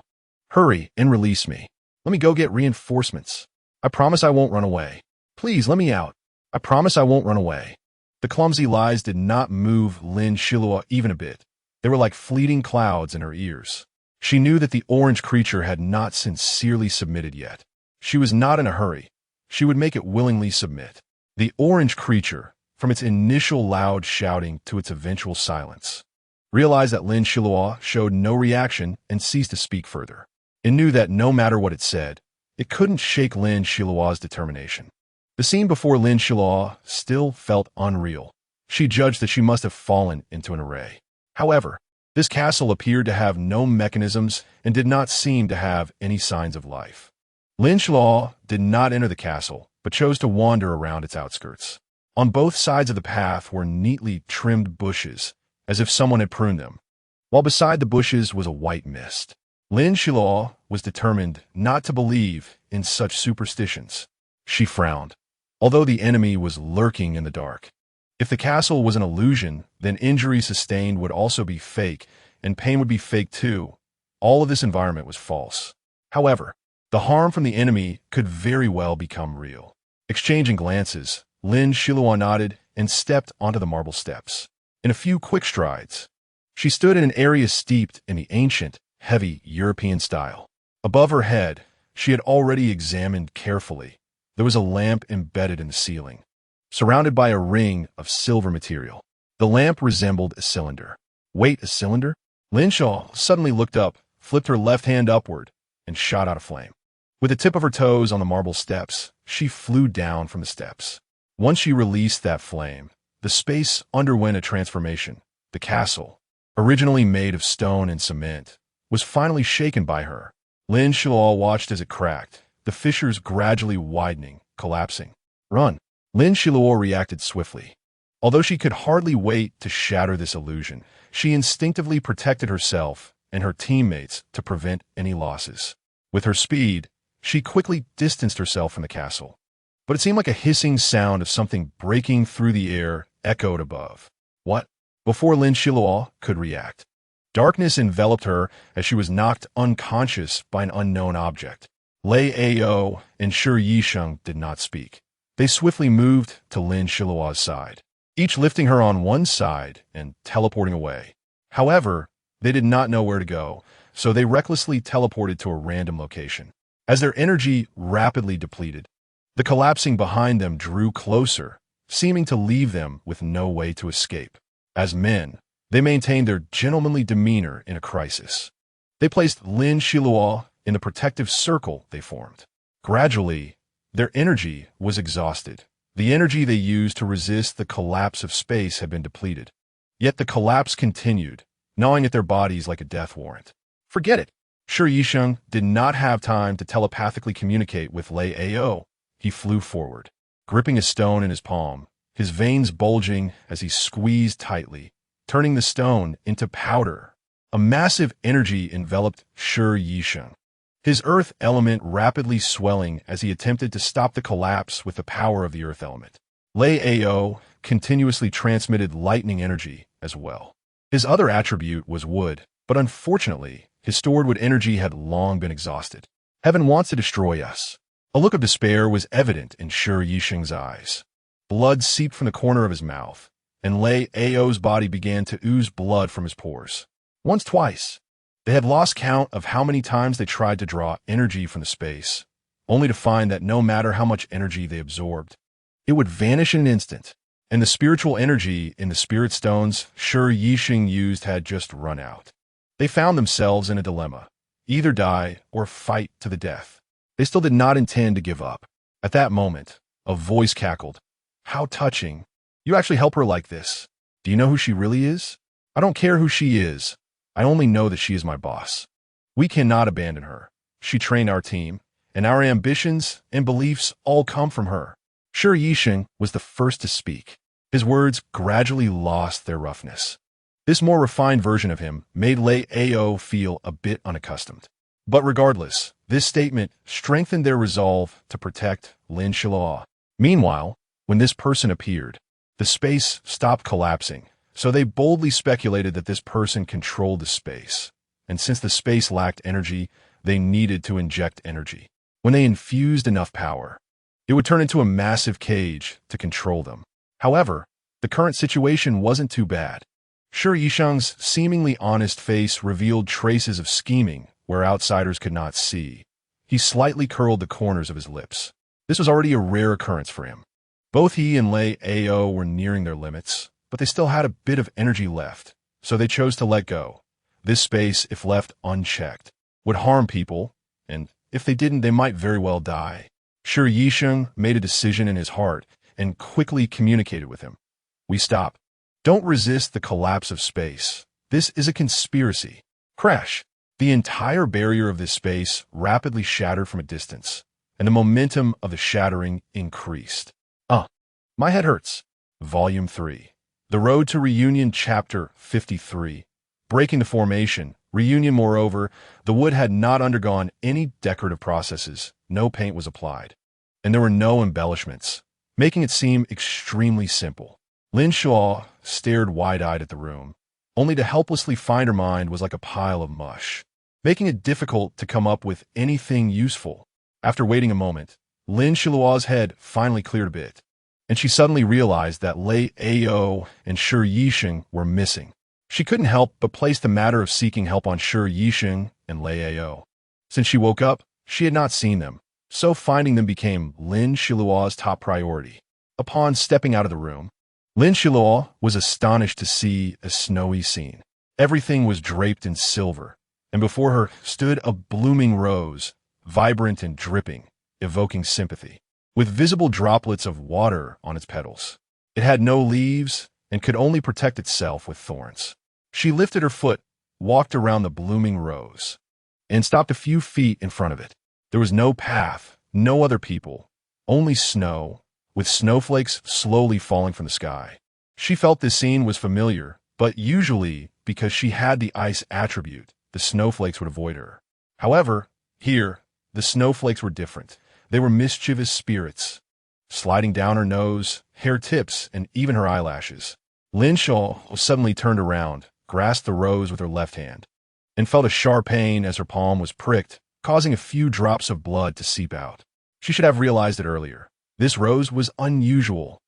[SPEAKER 1] Hurry and release me. Let me go get reinforcements. I promise I won't run away. Please let me out. I promise I won't run away. The clumsy lies did not move Lin Xiluo even a bit. They were like fleeting clouds in her ears. She knew that the orange creature had not sincerely submitted yet. She was not in a hurry. She would make it willingly submit. The orange creature, from its initial loud shouting to its eventual silence, realized that Lin Xiluo showed no reaction and ceased to speak further. It knew that no matter what it said, it couldn't shake Lin Xiluo's determination. The scene before Lin Xiluo still felt unreal. She judged that she must have fallen into an array. However, this castle appeared to have no mechanisms and did not seem to have any signs of life. Lin Xiluo did not enter the castle, but chose to wander around its outskirts. On both sides of the path were neatly trimmed bushes, as if someone had pruned them, while beside the bushes was a white mist. Lin Xiluo was determined not to believe in such superstitions. She frowned. Although the enemy was lurking in the dark, if the castle was an illusion, then injury sustained would also be fake, and pain would be fake too. All of this environment was false. However, the harm from the enemy could very well become real. Exchanging glances, Lin Xiluo nodded and stepped onto the marble steps. In a few quick strides, she stood in an area steeped in the ancient, heavy European style. Above her head, she had already examined carefully. There was a lamp embedded in the ceiling, surrounded by a ring of silver material. The lamp resembled a cylinder. Wait, a cylinder? Lin Xiluo suddenly looked up, flipped her left hand upward, and shot out a flame. With the tip of her toes on the marble steps, she flew down from the steps. Once she released that flame, the space underwent a transformation. The castle, originally made of stone and cement, was finally shaken by her. Lin Xiluo watched as it cracked, the fissures gradually widening, collapsing. Run! Lin Xiluo reacted swiftly. Although she could hardly wait to shatter this illusion, she instinctively protected herself and her teammates to prevent any losses. With her speed, she quickly distanced herself from the castle. But it seemed like a hissing sound of something breaking through the air echoed above. What? Before Lin Xiluo could react, darkness enveloped her as she was knocked unconscious by an unknown object. Lei Ao and Shi Yisheng did not speak. They swiftly moved to Lin Xiluo's side, each lifting her on one side and teleporting away. However, they did not know where to go, so they recklessly teleported to a random location. As their energy rapidly depleted, the collapsing behind them drew closer, seeming to leave them with no way to escape. As men, they maintained their gentlemanly demeanor in a crisis. They placed Lin Xiluo in the protective circle they formed. Gradually, their energy was exhausted. The energy they used to resist the collapse of space had been depleted. Yet the collapse continued, gnawing at their bodies like a death warrant. Forget it. Shi Yisheng did not have time to telepathically communicate with Lei Ao. He flew forward, gripping a stone in his palm, his veins bulging as he squeezed tightly, turning the stone into powder. A massive energy enveloped Shi Yisheng, his earth element rapidly swelling as he attempted to stop the collapse with the power of the earth element. Lei Ao continuously transmitted lightning energy as well. His other attribute was wood, but unfortunately, his stored wood energy had long been exhausted. Heaven wants to destroy us. A look of despair was evident in Shi Yisheng's eyes. Blood seeped from the corner of his mouth, and Lei Ao's body began to ooze blood from his pores. Once, twice. They had lost count of how many times they tried to draw energy from the space, only to find that no matter how much energy they absorbed, it would vanish in an instant, and the spiritual energy in the spirit stones Shi Yisheng used had just run out. They found themselves in a dilemma: either die or fight to the death. They still did not intend to give up. At that moment, a voice cackled. How touching. You actually help her like this. Do you know who she really is? I don't care who she is. I only know that she is my boss. We cannot abandon her. She trained our team, and our ambitions and beliefs all come from her. Shi Yisheng was the first to speak. His words gradually lost their roughness. This more refined version of him made Lei Ao feel a bit unaccustomed. But regardless, this statement strengthened their resolve to protect Lin Xiluo. Meanwhile, when this person appeared, the space stopped collapsing, so they boldly speculated that this person controlled the space. And since the space lacked energy, they needed to inject energy. When they infused enough power, it would turn into a massive cage to control them. However, the current situation wasn't too bad. Shi Yisheng's seemingly honest face revealed traces of scheming where outsiders could not see. He slightly curled the corners of his lips. This was already a rare occurrence for him. Both he and Lei Ao were nearing their limits, but they still had a bit of energy left, so they chose to let go. This space, if left unchecked, would harm people, and if they didn't, they might very well die. Shi Yisheng made a decision in his heart and quickly communicated with him. We stop. Don't resist the collapse of space. This is a conspiracy. Crash. The entire barrier of this space rapidly shattered from a distance, and the momentum of the shattering increased. My head hurts. Volume 3. The Road to Reunion, Chapter 53. Breaking the formation. Reunion. Moreover, the wood had not undergone any decorative processes, no paint was applied, and there were no embellishments, making it seem extremely simple. Lin Xiluo stared wide-eyed at the room, only to helplessly find her mind was like a pile of mush, making it difficult to come up with anything useful. After waiting a moment, Lin Xiluo's head finally cleared a bit, and she suddenly realized that Lei Ao and Shi Yisheng were missing. She couldn't help but place the matter of seeking help on Shi Yisheng and Lei Ao. Since she woke up, she had not seen them, so finding them became Lin Xiluo's top priority. Upon stepping out of the room, Lin Xiluo was astonished to see a snowy scene. Everything was draped in silver, and before her stood a blooming rose, vibrant and dripping, evoking sympathy, with visible droplets of water on its petals. It had no leaves and could only protect itself with thorns. She lifted her foot, walked around the blooming rose, and stopped a few feet in front of it. There was no path, no other people, only snow, with snowflakes slowly falling from the sky. She felt this scene was familiar, but usually, because she had the ice attribute, the snowflakes would avoid her. However, here, the snowflakes were different. They were mischievous spirits, sliding down her nose, hair tips, and even her eyelashes. Lin Xiluo suddenly turned around, grasped the rose with her left hand, and felt a sharp pain as her palm was pricked, causing a few drops of blood to seep out. She should have realized it earlier. This rose was unusual.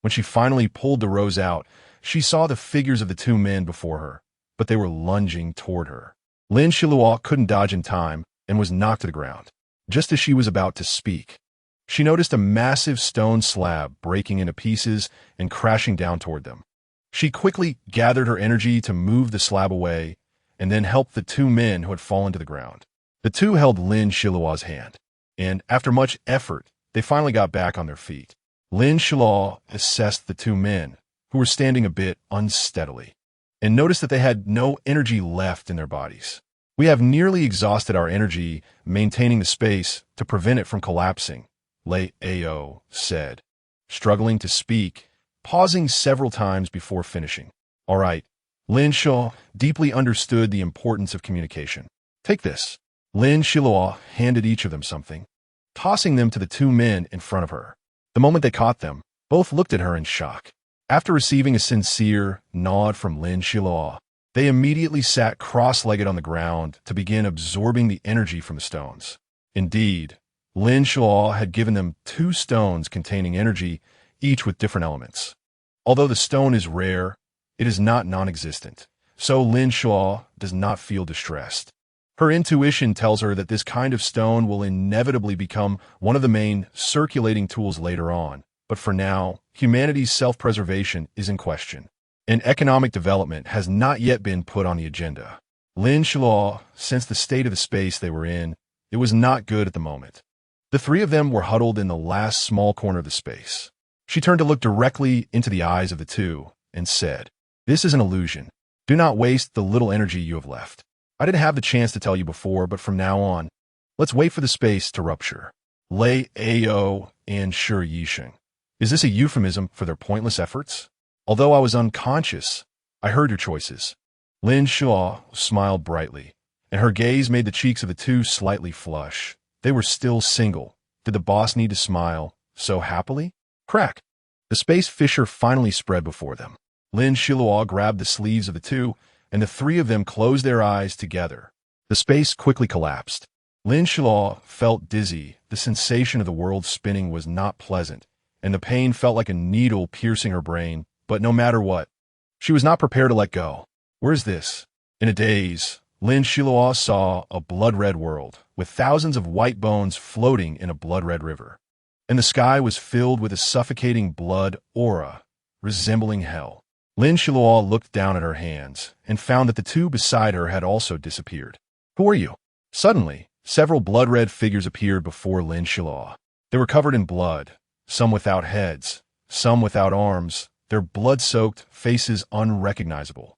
[SPEAKER 1] When she finally pulled the rose out, she saw the figures of the two men before her, but they were lunging toward her. Lin Xiluo couldn't dodge in time and was knocked to the ground. Just as she was about to speak, she noticed a massive stone slab breaking into pieces and crashing down toward them. She quickly gathered her energy to move the slab away and then helped the two men who had fallen to the ground. The two held Lin Xiluo's hand, and after much effort, they finally got back on their feet. Lin Xiluo assessed the two men, who were standing a bit unsteadily, and noticed that they had no energy left in their bodies. We have nearly exhausted our energy maintaining the space to prevent it from collapsing, Lei Ao said, struggling to speak, pausing several times before finishing. All right. Lin Xiluo deeply understood the importance of communication. Take this. Lin Xiluo handed each of them something, tossing them to the two men in front of her. The moment they caught them, both looked at her in shock. After receiving a sincere nod from Lin Xiluo, they immediately sat cross-legged on the ground to begin absorbing the energy from the stones. Indeed, Lin Xiluo had given them 2 stones containing energy, each with different elements. Although the stone is rare, it is not non-existent, so Lin Xiluo does not feel distressed. Her intuition tells her that this kind of stone will inevitably become one of the main circulating tools later on, but for now, humanity's self-preservation is in question, and economic development has not yet been put on the agenda. Lin Xiluo sensed the state of the space they were in. It was not good at the moment. The 3 of them were huddled in the last small corner of the space. She turned to look directly into the eyes of the 2 and said, "This is an illusion. Do not waste the little energy you have left. I didn't have the chance to tell you before, but from now on, let's wait for the space to rupture." Lei Ao and Shi Yisheng. Is this a euphemism for their pointless efforts? Although I was unconscious, I heard your choices. Lin Xiluo smiled brightly, and her gaze made the cheeks of the two slightly flush. They were still single. Did the boss need to smile so happily? Crack! The space fissure finally spread before them. Lin Xiluo grabbed the sleeves of the two, and the three of them closed their eyes together. The space quickly collapsed. Lin Xiluo felt dizzy. The sensation of the world spinning was not pleasant, and the pain felt like a needle piercing her brain. But no matter what, she was not prepared to let go. Where's this? In a daze, Lin Xiluo saw a blood-red world, with thousands of white bones floating in a blood-red river. And the sky was filled with a suffocating blood aura, resembling hell. Lin Xiluo looked down at her hands, and found that the two beside her had also disappeared. Who are you? Suddenly, several blood-red figures appeared before Lin Xiluo. They were covered in blood, some without heads, some without arms, their blood-soaked faces unrecognizable.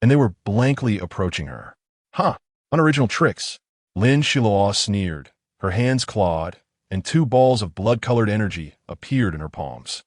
[SPEAKER 1] And they were blankly approaching her. Huh, unoriginal tricks. Lin Xiluo sneered. Her hands clawed, and two balls of blood-colored energy appeared in her palms.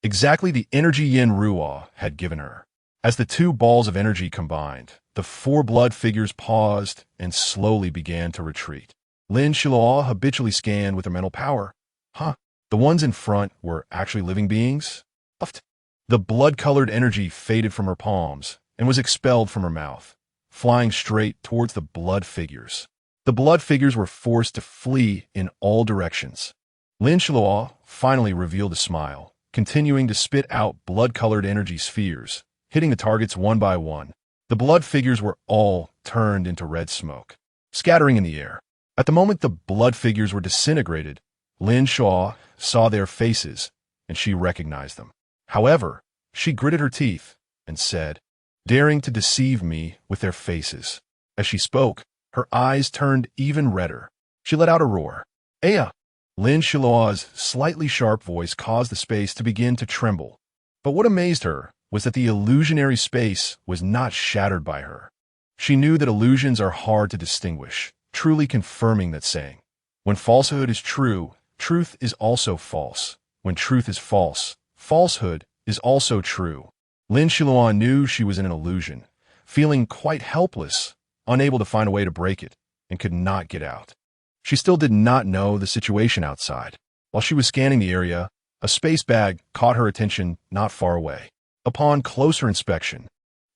[SPEAKER 1] Exactly the energy Yin Ruo had given her. As the two balls of energy combined, the four blood figures paused and slowly began to retreat. Lin Xiluo habitually scanned with her mental power. Huh, the ones in front were actually living beings? Puffed. The blood-colored energy faded from her palms and was expelled from her mouth, flying straight towards the blood figures. The blood figures were forced to flee in all directions. Lin Xiluo finally revealed a smile, continuing to spit out blood-colored energy spheres, hitting the targets one by one. The blood figures were all turned into red smoke, scattering in the air. At the moment the blood figures were disintegrated, Lin Xiluo saw their faces, and she recognized them. However, she gritted her teeth and said, daring to deceive me with their faces. As she spoke, her eyes turned even redder. She let out a roar. Aya! Lin Xiluo's slightly sharp voice caused the space to begin to tremble. But what amazed her was that the illusionary space was not shattered by her. She knew that illusions are hard to distinguish, truly confirming that saying. When falsehood is true, truth is also false. When truth is false, falsehood is also true. Lin Xiluo knew she was in an illusion, feeling quite helpless, unable to find a way to break it, and could not get out. She still did not know the situation outside. While she was scanning the area, a space bag caught her attention not far away. Upon closer inspection,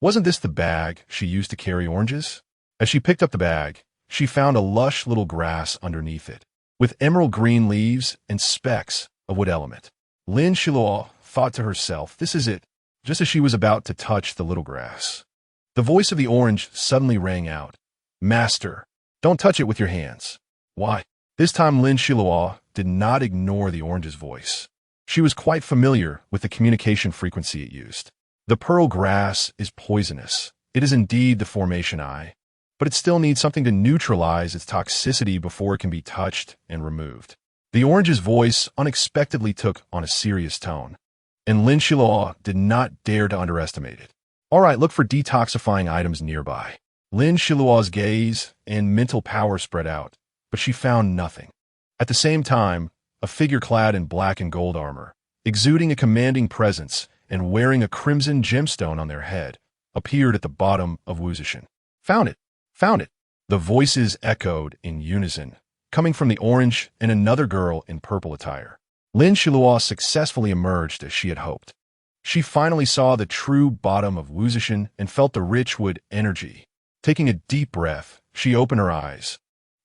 [SPEAKER 1] wasn't this the bag she used to carry oranges? As she picked up the bag, she found a lush little grass underneath it, with emerald green leaves and specks of wood element. Lin Xiluo thought to herself, this is it. Just as she was about to touch the little grass, the voice of the orange suddenly rang out. Master, don't touch it with your hands. Why? This time Lin Xiluo did not ignore the orange's voice. She was quite familiar with the communication frequency it used. The pearl grass is poisonous. It is indeed the formation eye, but it still needs something to neutralize its toxicity before it can be touched and removed. The orange's voice unexpectedly took on a serious tone, and Lin Xiluo did not dare to underestimate it. All right, look for detoxifying items nearby. Lin Xiluo's gaze and mental power spread out, but she found nothing. At the same time, a figure clad in black and gold armor, exuding a commanding presence and wearing a crimson gemstone on their head, appeared at the bottom of Wuzishan. Found it! Found it! The voices echoed in unison, coming from the orange and another girl in purple attire. Lin Xiluo successfully emerged as she had hoped. She finally saw the true bottom of Wuzishan and felt the rich wood energy. Taking a deep breath, she opened her eyes.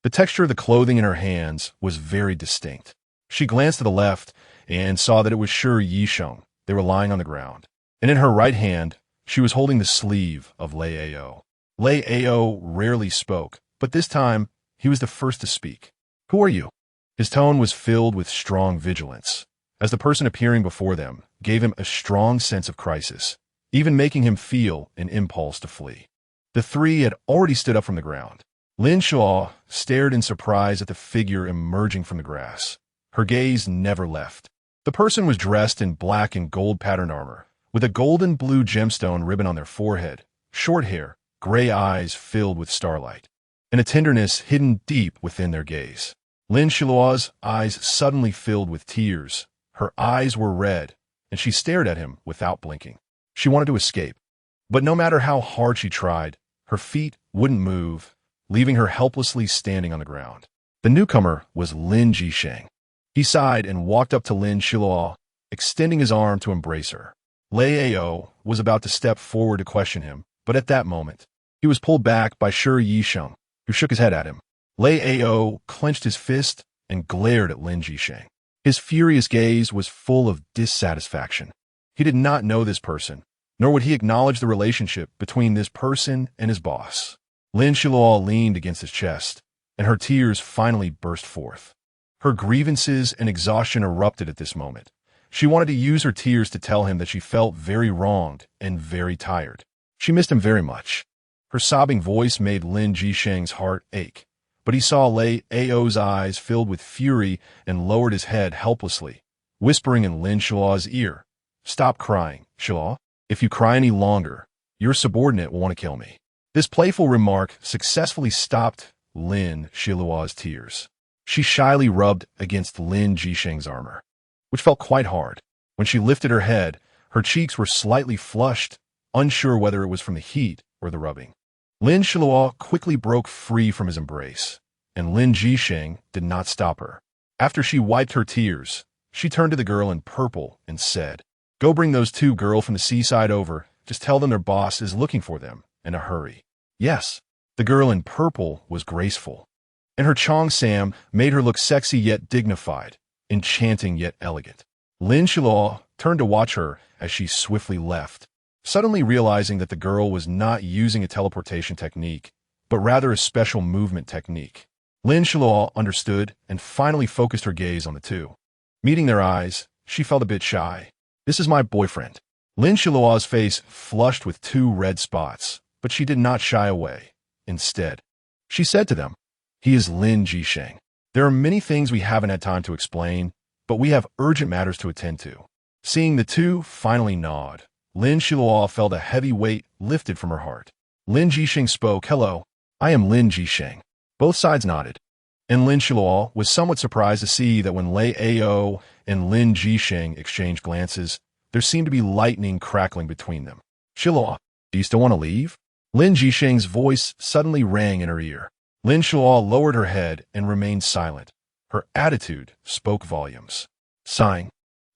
[SPEAKER 1] The texture of the clothing in her hands was very distinct. She glanced to the left and saw that it was Shi Yisheng. They were lying on the ground. And in her right hand, she was holding the sleeve of Lei Ao. Lei Ao rarely spoke, but this time, he was the first to speak. Who are you? His tone was filled with strong vigilance, as the person appearing before them gave him a strong sense of crisis, even making him feel an impulse to flee. The three had already stood up from the ground. Lin Xiluo stared in surprise at the figure emerging from the grass. Her gaze never left. The person was dressed in black and gold patterned armor, with a golden blue gemstone ribbon on their forehead, short hair, gray eyes filled with starlight, and a tenderness hidden deep within their gaze. Lin Xiluo's eyes suddenly filled with tears. Her eyes were red, and she stared at him without blinking. She wanted to escape. But no matter how hard she tried, her feet wouldn't move, leaving her helplessly standing on the ground. The newcomer was Lin Jisheng. He sighed and walked up to Lin Xiluo, extending his arm to embrace her. Lei Ao was about to step forward to question him, but at that moment, he was pulled back by Shi Yisheng, who shook his head at him. Lei Ao clenched his fist and glared at Lin Jisheng. His furious gaze was full of dissatisfaction. He did not know this person, nor would he acknowledge the relationship between this person and his boss. Lin Xiluo leaned against his chest, and her tears finally burst forth. Her grievances and exhaustion erupted at this moment. She wanted to use her tears to tell him that she felt very wronged and very tired. She missed him very much. Her sobbing voice made Lin Jisheng's heart ache, but he saw Lei Ao's eyes filled with fury and lowered his head helplessly, whispering in Lin Xiluo's ear, "Stop crying, Xiluo. If you cry any longer, your subordinate will want to kill me." This playful remark successfully stopped Lin Xiluo's tears. She shyly rubbed against Lin Jisheng's armor, which felt quite hard. When she lifted her head, her cheeks were slightly flushed, unsure whether it was from the heat or the rubbing. Lin Xiluo quickly broke free from his embrace, and Lin Jisheng did not stop her. After she wiped her tears, she turned to the girl in purple and said, "Go bring those two girls from the seaside over. Just tell them their boss is looking for them in a hurry." Yes, the girl in purple was graceful, and her cheongsam made her look sexy yet dignified, enchanting yet elegant. Lin Xiluo turned to watch her as she swiftly left, suddenly realizing that the girl was not using a teleportation technique, but rather a special movement technique. Lin Xiluo understood and finally focused her gaze on the two. Meeting their eyes, she felt a bit shy. "This is my boyfriend." Lin Xiluo's face flushed with 2 red spots, but she did not shy away. Instead, she said to them, "He is Lin Jisheng. There are many things we haven't had time to explain, but we have urgent matters to attend to." Seeing the two finally nod, Lin Xiluo felt a heavy weight lifted from her heart. Lin Jisheng spoke, "Hello, I am Lin Jisheng." Both sides nodded, and Lin Xiluo was somewhat surprised to see that when Lei Ao and Lin Jisheng exchanged glances, there seemed to be lightning crackling between them. "Xiluo, do you still want to leave?" Lin Jisheng's voice suddenly rang in her ear. Lin Xiluo lowered her head and remained silent. Her attitude spoke volumes. Sighing,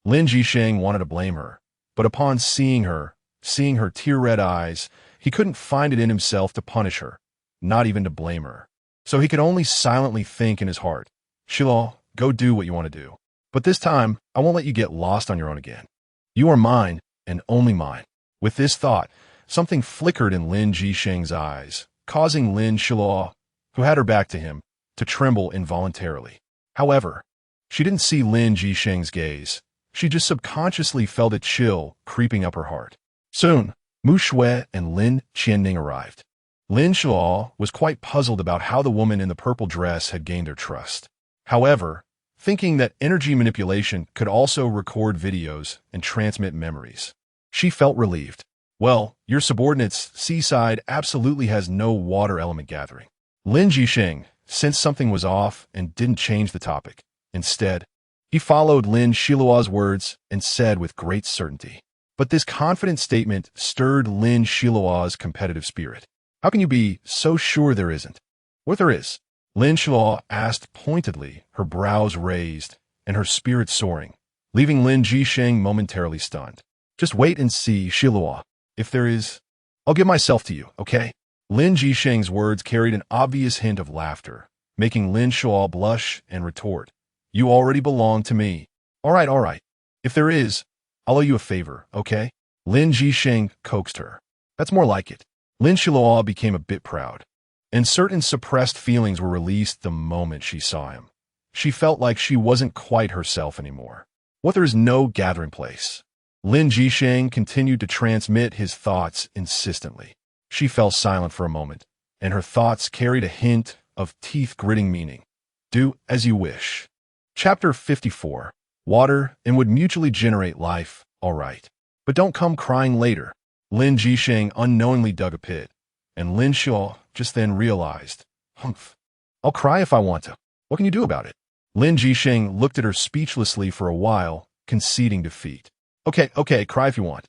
[SPEAKER 1] Lin Jisheng wanted to blame her, but upon seeing her tear-red eyes, he couldn't find it in himself to punish her, not even to blame her. So he could only silently think in his heart, "Xiluo, go do what you want to do. But this time, I won't let you get lost on your own again. You are mine, and only mine." With this thought, something flickered in Lin Jisheng's eyes, causing Lin Xiluo, who had her back to him, to tremble involuntarily. However, she didn't see Lin Jisheng's gaze. She just subconsciously felt a chill creeping up her heart. Soon, Mu Shui and Lin Qianning arrived. Lin Xiluo was quite puzzled about how the woman in the purple dress had gained their trust. However, thinking that energy manipulation could also record videos and transmit memories, she felt relieved. "Well, your subordinate's seaside absolutely has no water element gathering." Lin Jisheng sensed something was off and didn't change the topic. Instead, he followed Lin Xiluo's words and said with great certainty. But this confident statement stirred Lin Xiluo's competitive spirit. "How can you be so sure there isn't?" "What there is?" Lin Xiluo asked pointedly, her brows raised and her spirit soaring, leaving Lin Jisheng momentarily stunned. "Just wait and see, Xiluo. If there is, I'll give myself to you, okay?" Lin Jisheng's words carried an obvious hint of laughter, making Lin Xiluo blush and retort, "You already belong to me." All right. If there is, I'll owe you a favor, okay?" Lin Jisheng coaxed her. "That's more like it." Lin Xiluo became a bit proud, and certain suppressed feelings were released the moment she saw him. She felt like she wasn't quite herself anymore. "What, there is no gathering place?" Lin Jisheng continued to transmit his thoughts insistently. She fell silent for a moment, and her thoughts carried a hint of teeth-gritting meaning. "Do as you wish." Chapter 54. Water and would mutually generate life, all right. But don't come crying later. Lin Jisheng unknowingly dug a pit, and Lin Xiluo just then realized, "Humph. I'll cry if I want to. What can you do about it?" Lin Jisheng looked at her speechlessly for a while, conceding defeat. Okay, cry if you want.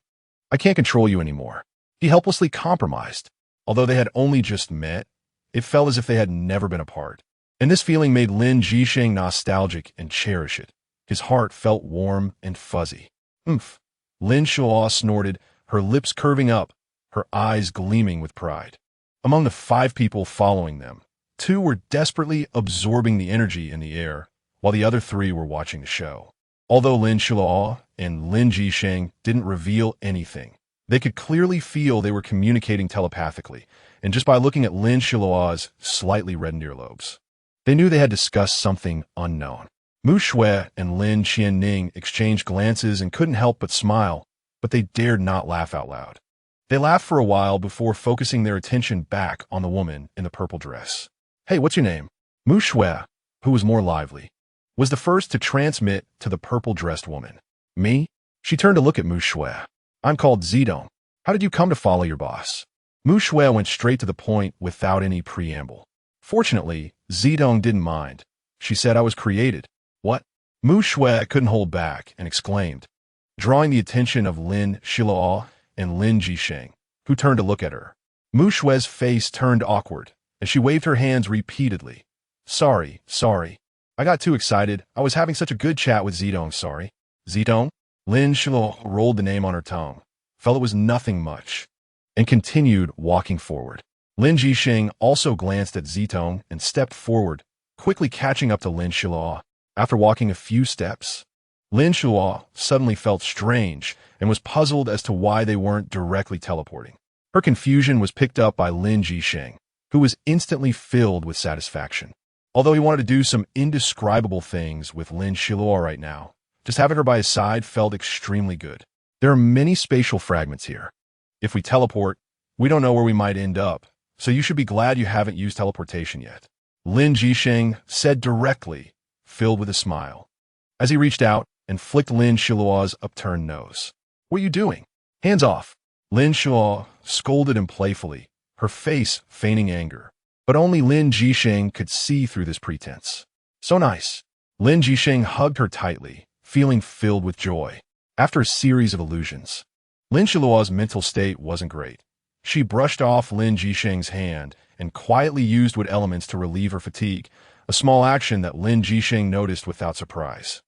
[SPEAKER 1] I can't control you anymore. He helplessly compromised. Although they had only just met, it felt as if they had never been apart. And this feeling made Lin Jisheng nostalgic and cherish it. His heart felt warm and fuzzy. Oomph. Lin Xiluo snorted, her lips curving up, her eyes gleaming with pride. Among the 5 people following them, 2 were desperately absorbing the energy in the air, while the other 3 were watching the show. Although Lin Xiluo and Lin Jisheng didn't reveal anything, they could clearly feel they were communicating telepathically, and just by looking at Lin Xiluo's slightly reddened earlobes. They knew they had discussed something unknown. Mu Shui and Lin Qianning exchanged glances and couldn't help but smile, but they dared not laugh out loud. They laughed for a while before focusing their attention back on the woman in the purple dress. Hey, what's your name? Mu Shui, who was more lively, was the first to transmit to the purple-dressed woman. Me? She turned to look at Mu Shui. I'm called Zidong. How did you come to follow your boss? Mu Shui went straight to the point without any preamble. Fortunately, Zidong didn't mind. She said I was created. What? Mu Shui couldn't hold back and exclaimed, drawing the attention of Lin Xiluo and Lin Jisheng, who turned to look at her. Mu Shui's face turned awkward, and she waved her hands repeatedly. Sorry. I got too excited. I was having such a good chat with Zidong, sorry. Zidong? Lin Xiluo rolled the name on her tongue, felt it was nothing much, and continued walking forward. Lin Jisheng also glanced at Zidong and stepped forward, quickly catching up to Lin Xiluo. After walking a few steps, Lin Xiluo suddenly felt strange and was puzzled as to why they weren't directly teleporting. Her confusion was picked up by Lin Jisheng, who was instantly filled with satisfaction. Although he wanted to do some indescribable things with Lin Xiluo right now, just having her by his side felt extremely good. There are many spatial fragments here. If we teleport, we don't know where we might end up, so you should be glad you haven't used teleportation yet. Lin Jisheng said directly, filled with a smile, as he reached out and flicked Lin Xiluo's upturned nose. What are you doing? Hands off. Lin Xiluo scolded him playfully, her face feigning anger. But only Lin Jisheng could see through this pretense. So nice. Lin Jisheng hugged her tightly, feeling filled with joy. After a series of illusions, Lin Xiluo's mental state wasn't great. She brushed off Lin Jisheng's hand and quietly used wood elements to relieve her fatigue, a small action that Lin Jisheng noticed without surprise.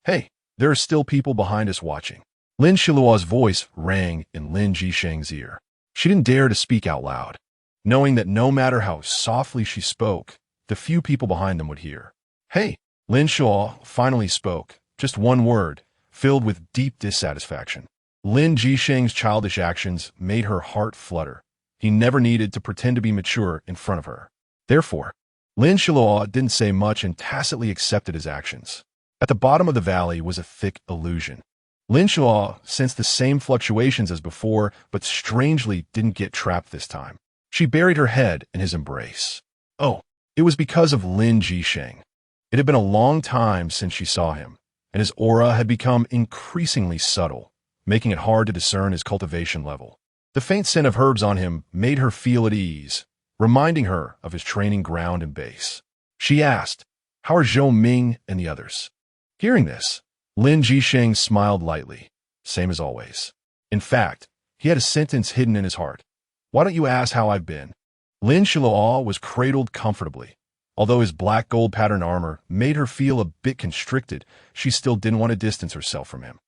[SPEAKER 1] Hey, there are still people behind us watching. Lin Xiluo's voice rang in Lin Jisheng's ear. She didn't dare to speak out loud, knowing that no matter how softly she spoke, the few people behind them would hear. Hey, Lin Xiluo finally spoke, just one word, filled with deep dissatisfaction. Lin Jisheng's childish actions made her heart flutter. He never needed to pretend to be mature in front of her. Therefore, Lin Xiluo didn't say much and tacitly accepted his actions. At the bottom of the valley was a thick illusion. Lin Xiluo sensed the same fluctuations as before, but strangely didn't get trapped this time. She buried her head in his embrace. Oh, it was because of Lin Jisheng. It had been a long time since she saw him, and his aura had become increasingly subtle, making it hard to discern his cultivation level. The faint scent of herbs on him made her feel at ease, reminding her of his training ground and base. She asked, "How are Zhou Ming and the others?" Hearing this, Lin Jisheng smiled lightly, same as always. In fact, he had a sentence hidden in his heart. Why don't you ask how I've been? Lin Xiluo was cradled comfortably. Although his black gold pattern armor made her feel a bit constricted, she still didn't want to distance herself from him.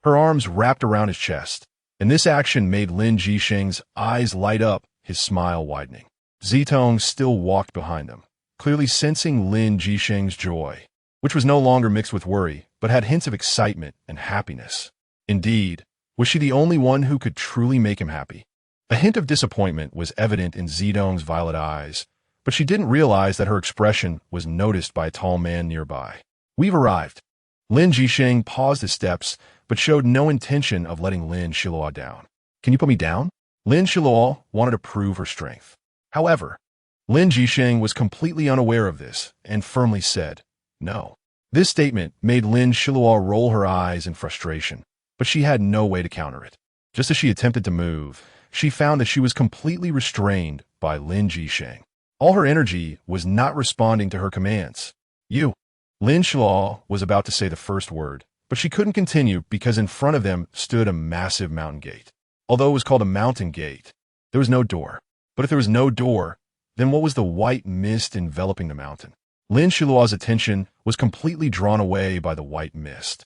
[SPEAKER 1] Her arms wrapped around his chest, and this action made Lin Jisheng's eyes light up, his smile widening. Zitong still walked behind them, clearly sensing Lin Jisheng's joy, which was no longer mixed with worry, but had hints of excitement and happiness. Indeed, was she the only one who could truly make him happy? A hint of disappointment was evident in Zidong's violet eyes, but she didn't realize that her expression was noticed by a tall man nearby. We've arrived. Lin Jisheng paused his steps, but showed no intention of letting Lin Xiluo down. Can you put me down? Lin Xiluo wanted to prove her strength. However, Lin Jisheng was completely unaware of this and firmly said, no. This statement made Lin Xiluo roll her eyes in frustration, but she had no way to counter it. Just as she attempted to move, she found that she was completely restrained by Lin Jisheng. All her energy was not responding to her commands. You. Lin Xiluo was about to say the first word, but she couldn't continue because in front of them stood a massive mountain gate. although it was called a mountain gate. There was no door. But if there was no door, then what was the white mist enveloping the mountain? Lin Xiluo's attention was completely drawn away by the white mist.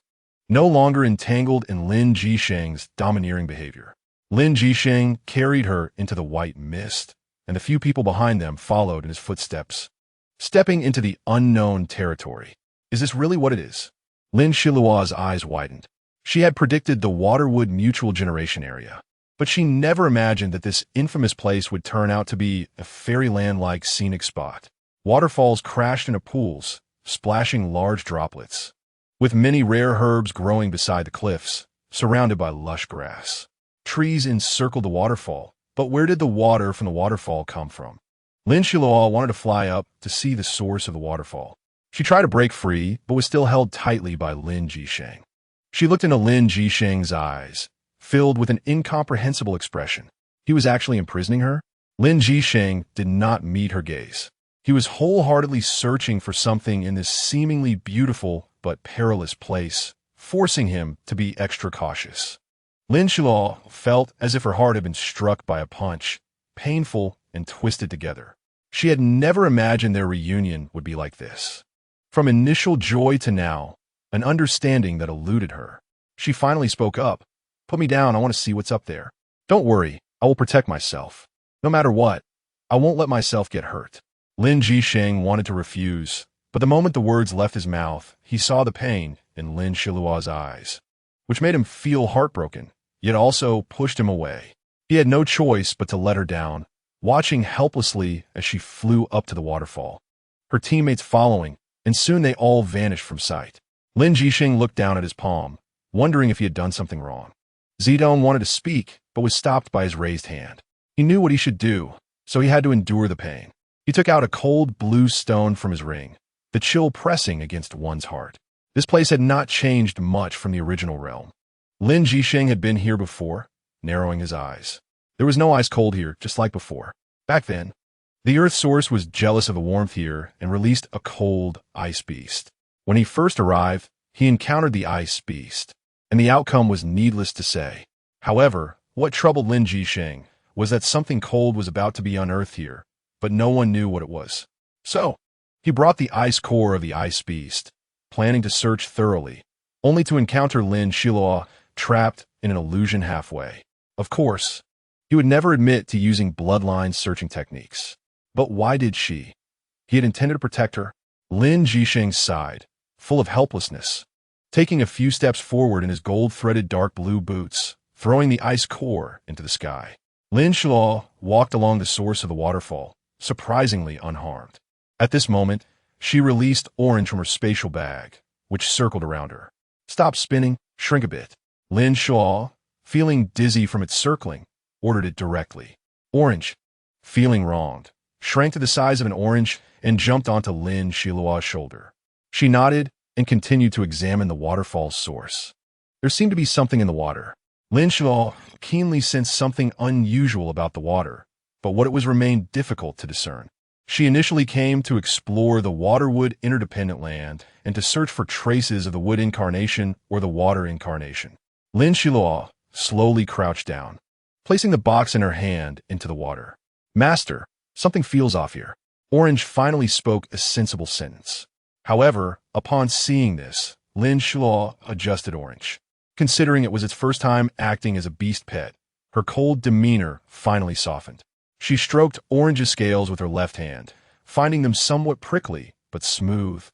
[SPEAKER 1] No longer entangled in Lin Jisheng's domineering behavior, Lin Jisheng carried her into the white mist, and the few people behind them followed in his footsteps, stepping into the unknown territory. Is this really what it is? Lin Xiluo's eyes widened. She had predicted the Waterwood Mutual Generation area, but she never imagined that this infamous place would turn out to be a fairyland-like scenic spot. Waterfalls crashed into pools, splashing large droplets, with many rare herbs growing beside the cliffs, surrounded by lush grass. Trees encircled the waterfall, but where did the water from the waterfall come from? Lin Xiluo wanted to fly up to see the source of the waterfall. She tried to break free, but was still held tightly by Lin Jisheng. She looked into Lin Jisheng's eyes, filled with an incomprehensible expression. He was actually imprisoning her? Lin Jisheng did not meet her gaze. He was wholeheartedly searching for something in this seemingly beautiful but perilous place, forcing him to be extra cautious. Lin Xiluo felt as if her heart had been struck by a punch, painful and twisted together. She had never imagined their reunion would be like this. From initial joy to now, an understanding that eluded her. She finally spoke up. "Put me down, I want to see what's up there. Don't worry, I will protect myself. No matter what, I won't let myself get hurt." Lin Jisheng wanted to refuse, but the moment the words left his mouth, he saw the pain in Lin Xiluo's eyes, which made him feel heartbroken, yet also pushed him away. He had no choice but to let her down, watching helplessly as she flew up to the waterfall, her teammates following, and soon they all vanished from sight. Lin Jisheng looked down at his palm, wondering if he had done something wrong. Zidong wanted to speak, but was stopped by his raised hand. He knew what he should do, so he had to endure the pain. He took out a cold blue stone from his ring, the chill pressing against one's heart. This place had not changed much from the original realm. Lin Jisheng had been here before, narrowing his eyes. There was no ice cold here, just like before. Back then, the Earth Source was jealous of the warmth here and released a cold ice beast. When he first arrived, he encountered the ice beast, and the outcome was needless to say. However, what troubled Lin Jisheng was that something cold was about to be unearthed here, but no one knew what it was. So, he brought the ice core of the ice beast, planning to search thoroughly, only to encounter Lin Xiluo trapped in an illusion halfway. Of course, he would never admit to using bloodline searching techniques. But why did she? He had intended to protect her. Lin Jisheng sighed, full of helplessness, taking a few steps forward in his gold-threaded dark blue boots, throwing the ice core into the sky. Lin Xiluo walked along the source of the waterfall, surprisingly unharmed. At this moment, she released Orange from her spatial bag, which circled around her. "Stop spinning, shrink a bit." Lin Xiluo, feeling dizzy from its circling, ordered it directly. Orange, feeling wronged, shrank to the size of an orange and jumped onto Lin Xiluo's shoulder. She nodded and continued to examine the waterfall's source. There seemed to be something in the water. Lin Xiluo keenly sensed something unusual about the water, but what it was remained difficult to discern. She initially came to explore the Waterwood Interdependent Land and to search for traces of the wood incarnation or the water incarnation. Lin Xiluo slowly crouched down, placing the box in her hand into the water. "Master, something feels off here." Orange finally spoke a sensible sentence. However, upon seeing this, Lin Xiluo adjusted Orange. Considering it was its first time acting as a beast pet, her cold demeanor finally softened. She stroked Orange's scales with her left hand, finding them somewhat prickly but smooth,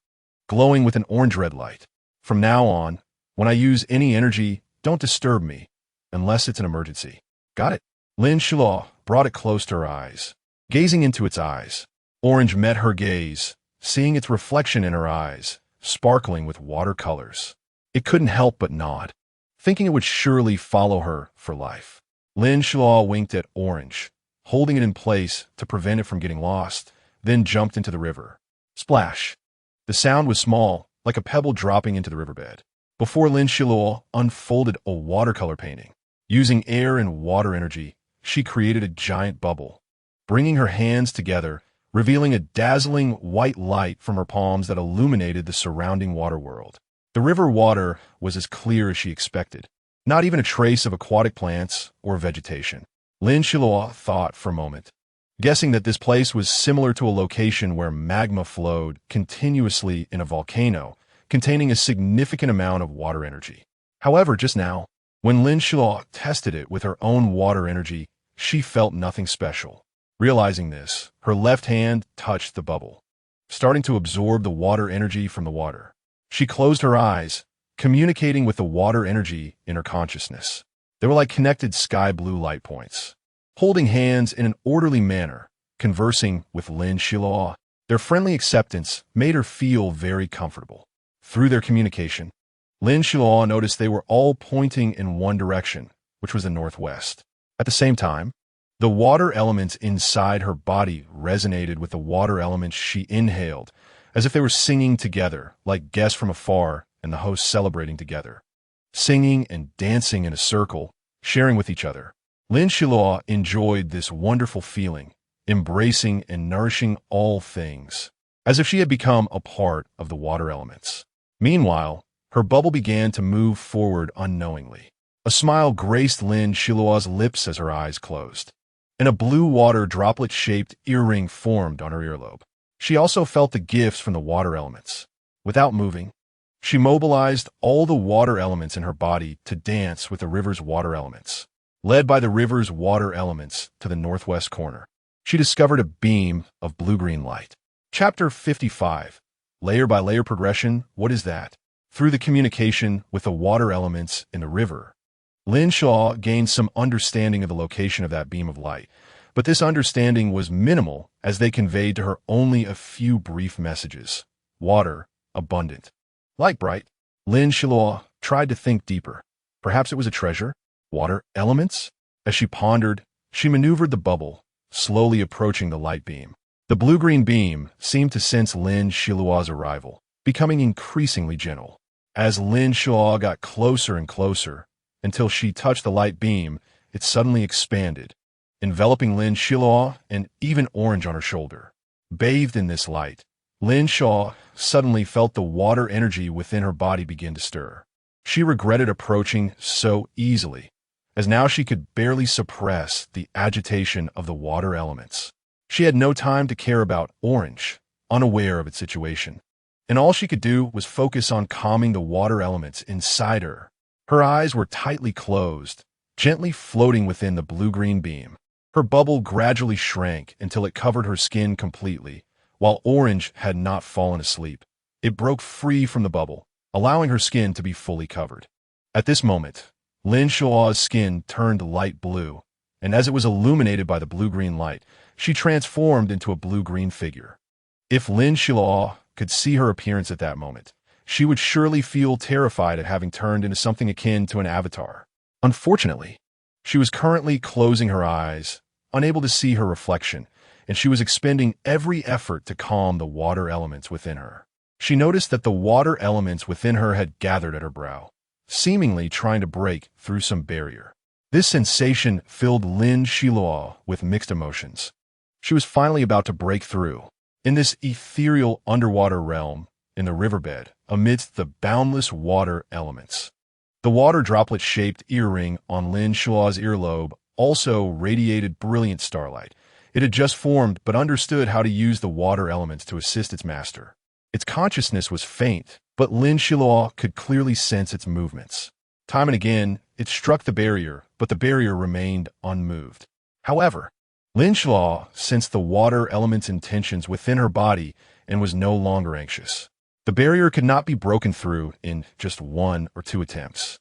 [SPEAKER 1] glowing with an orange-red light. "From now on, when I use any energy, don't disturb me, unless it's an emergency." "Got it." Lin Xiluo brought it close to her eyes. Gazing into its eyes, Orange met her gaze, seeing its reflection in her eyes, sparkling with watercolors. It couldn't help but nod, thinking it would surely follow her for life. Lin Xiluo winked at Orange, holding it in place to prevent it from getting lost, then jumped into the river. Splash! The sound was small, like a pebble dropping into the riverbed. Before Lin Xiluo unfolded a watercolor painting. Using air and water energy, she created a giant bubble, bringing her hands together, revealing a dazzling white light from her palms that illuminated the surrounding water world. The river water was as clear as she expected, Not even a trace of aquatic plants or vegetation. Lin Xiluo thought for a moment, guessing that this place was similar to a location where magma flowed continuously in a volcano, containing a significant amount of water energy. However, just now, when Lin Xiluo tested it with her own water energy, she felt nothing special. Realizing this, her left hand touched the bubble, starting to absorb the water energy from the water. She closed her eyes, communicating with the water energy in her consciousness. They were like connected sky blue light points. Holding hands in an orderly manner, conversing with Lin Xiluo, their friendly acceptance made her feel very comfortable. Through their communication, Lin Xiluo noticed they were all pointing in one direction, which was the northwest. At the same time, the water elements inside her body resonated with the water elements she inhaled, as if they were singing together, like guests from afar and the hosts celebrating together. Singing and dancing in a circle, sharing with each other. Lin Xiluo enjoyed this wonderful feeling, embracing and nourishing all things, as if she had become a part of the water elements. Meanwhile, her bubble began to move forward unknowingly. A smile graced Lin Xiluo's lips as her eyes closed, and a blue water droplet-shaped earring formed on her earlobe. She also felt the gifts from the water elements. Without moving, she mobilized all the water elements in her body to dance with the river's water elements. Led by the river's water elements to the northwest corner, she discovered a beam of blue-green light. Chapter 55. Layer by layer progression. What is that? Through the communication with the water elements in the river, Lin Xiluo gained some understanding of the location of that beam of light, but this understanding was minimal as they conveyed to her only a few brief messages. Water, abundant. Light bright. Lin Xiluo tried to think deeper. Perhaps it was a treasure? Water elements? As she pondered, she maneuvered the bubble, slowly approaching the light beam. The blue-green beam seemed to sense Lin Xiluo's arrival, becoming increasingly gentle. As Lin Xiluo got closer and closer, until she touched the light beam, it suddenly expanded, enveloping Lin Xiluo and even orange on her shoulder. Bathed in this light, Lin Xiluo suddenly felt the water energy within her body begin to stir. She regretted approaching so easily, as now she could barely suppress the agitation of the water elements. She had no time to care about orange, unaware of its situation, and all she could do was focus on calming the water elements inside her. Her eyes were tightly closed, gently floating within the blue-green beam. Her bubble gradually shrank until it covered her skin completely, while orange had not fallen asleep. It broke free from the bubble, allowing her skin to be fully covered. At this moment, Lin Xiluo's skin turned light blue, and as it was illuminated by the blue-green light, she transformed into a blue-green figure. If Lin Xiluo could see her appearance at that moment, she would surely feel terrified at having turned into something akin to an avatar. Unfortunately, she was currently closing her eyes, unable to see her reflection, and she was expending every effort to calm the water elements within her. She noticed that the water elements within her had gathered at her brow, seemingly trying to break through some barrier. This sensation filled Lin Xiluo with mixed emotions. She was finally about to break through. In this ethereal underwater realm, in the riverbed, amidst the boundless water elements. The water droplet-shaped earring on Lin Xiluo's earlobe also radiated brilliant starlight. It had just formed but understood how to use the water elements to assist its master. Its consciousness was faint, but Lin Xiluo could clearly sense its movements. Time and again, it struck the barrier, but the barrier remained unmoved. However, Lin Xiluo sensed the water element's intentions within her body and was no longer anxious. The barrier could not be broken through in just 1 or 2 attempts.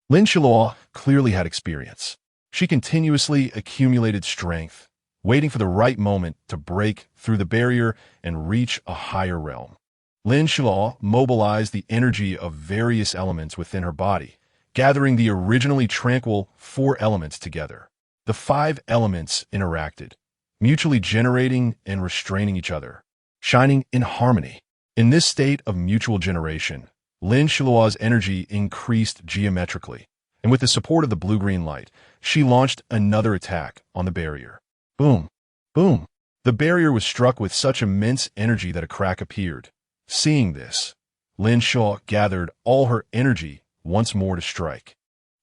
[SPEAKER 1] Lin Xiluo clearly had experience. She continuously accumulated strength, waiting for the right moment to break through the barrier and reach a higher realm. Lin Xiluo mobilized the energy of various elements within her body, gathering the originally tranquil 4 elements together. The 5 elements interacted, mutually generating and restraining each other, shining in harmony. In this state of mutual generation, Lin Xiluo's energy increased geometrically, and with the support of the blue-green light, she launched another attack on the barrier. Boom! Boom! The barrier was struck with such immense energy that a crack appeared. Seeing this, Lin Xiluo gathered all her energy once more to strike.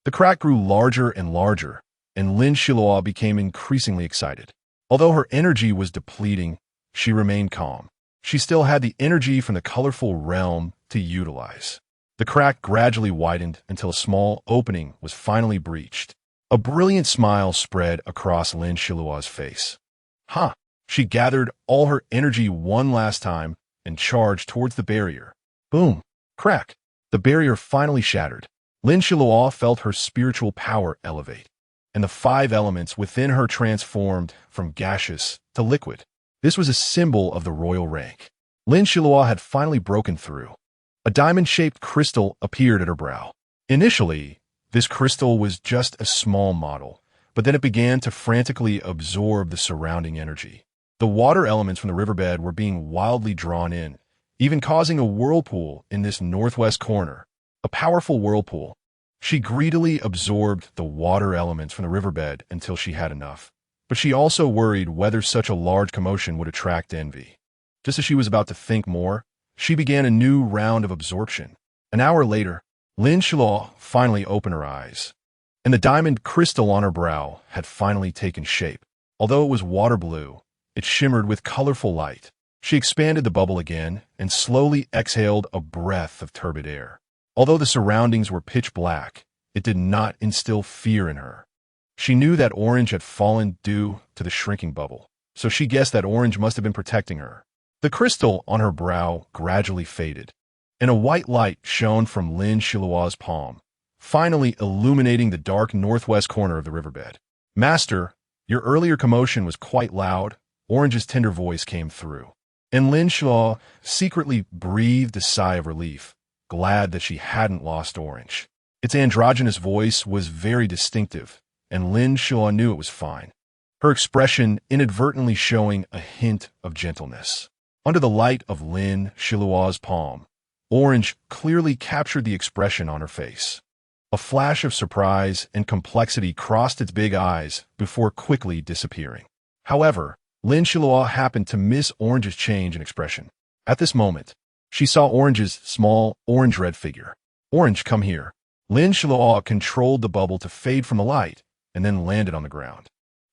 [SPEAKER 1] The crack grew larger and larger, and Lin Xiluo became increasingly excited. Although her energy was depleting, she remained calm. She still had the energy from the colorful realm to utilize. The crack gradually widened until a small opening was finally breached. A brilliant smile spread across Lin Xiluo's face. Huh! She gathered all her energy one last time and charged towards the barrier. Boom! Crack! The barrier finally shattered. Lin Xiluo felt her spiritual power elevate, and the 5 elements within her transformed from gaseous to liquid. This was a symbol of the royal rank. Lin Xiluo had finally broken through. A diamond-shaped crystal appeared at her brow. Initially, this crystal was just a small model, but then it began to frantically absorb the surrounding energy. The water elements from the riverbed were being wildly drawn in, even causing a whirlpool in this northwest corner. A powerful whirlpool. She greedily absorbed the water elements from the riverbed until she had enough. But she also worried whether such a large commotion would attract envy. Just as she was about to think more, she began a new round of absorption. An hour later, Lin Xiluo finally opened her eyes, and the diamond crystal on her brow had finally taken shape. Although it was water blue, it shimmered with colorful light. She expanded the bubble again and slowly exhaled a breath of turbid air. Although the surroundings were pitch black, it did not instill fear in her. She knew that orange had fallen due to the shrinking bubble, so she guessed that orange must have been protecting her. The crystal on her brow gradually faded, and a white light shone from Lin Xiluo's palm, finally illuminating the dark northwest corner of the riverbed. Master, your earlier commotion was quite loud. Orange's tender voice came through, and Lin Xiluo secretly breathed a sigh of relief, glad that she hadn't lost Orange. Its androgynous voice was very distinctive, and Lin Xiluo knew it was fine, her expression inadvertently showing a hint of gentleness. Under the light of Lin Xiluo's palm, Orange clearly captured the expression on her face. A flash of surprise and complexity crossed its big eyes before quickly disappearing. However, Lin Xiluo happened to miss Orange's change in expression. At this moment, she saw Orange's small orange-red figure. Orange, come here. Lin Xiluo controlled the bubble to fade from the light and then landed on the ground.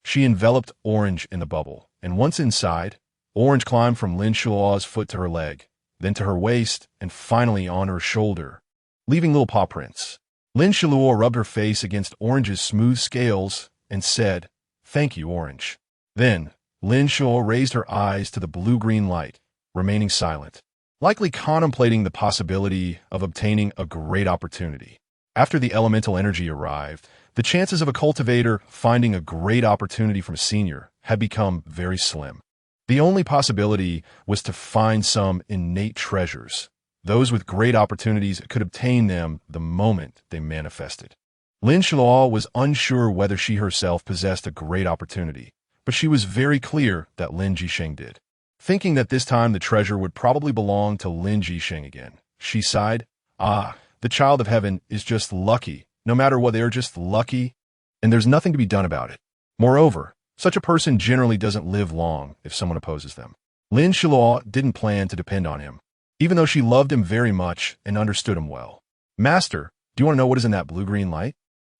[SPEAKER 1] She enveloped Orange in the bubble, and once inside, Orange climbed from Lin Xiluo's foot to her leg, then to her waist, and finally on her shoulder, leaving little paw prints. Lin Xiluo rubbed her face against Orange's smooth scales and said, "Thank you, Orange." Then, Lin Xiluo raised her eyes to the blue-green light, remaining silent, likely contemplating the possibility of obtaining a great opportunity. After the elemental energy arrived, the chances of a cultivator finding a great opportunity from a senior had become very slim. The only possibility was to find some innate treasures. Those with great opportunities could obtain them the moment they manifested. Lin Xiluo was unsure whether she herself possessed a great opportunity, but she was very clear that Lin Jisheng did. Thinking that this time the treasure would probably belong to Lin Jisheng again, she sighed, the child of heaven is just lucky. No matter what, they're just lucky, and there's nothing to be done about it. Moreover, such a person generally doesn't live long if someone opposes them. Lin Xiluo didn't plan to depend on him, even though she loved him very much and understood him well. Master, do you want to know what is in that blue-green light?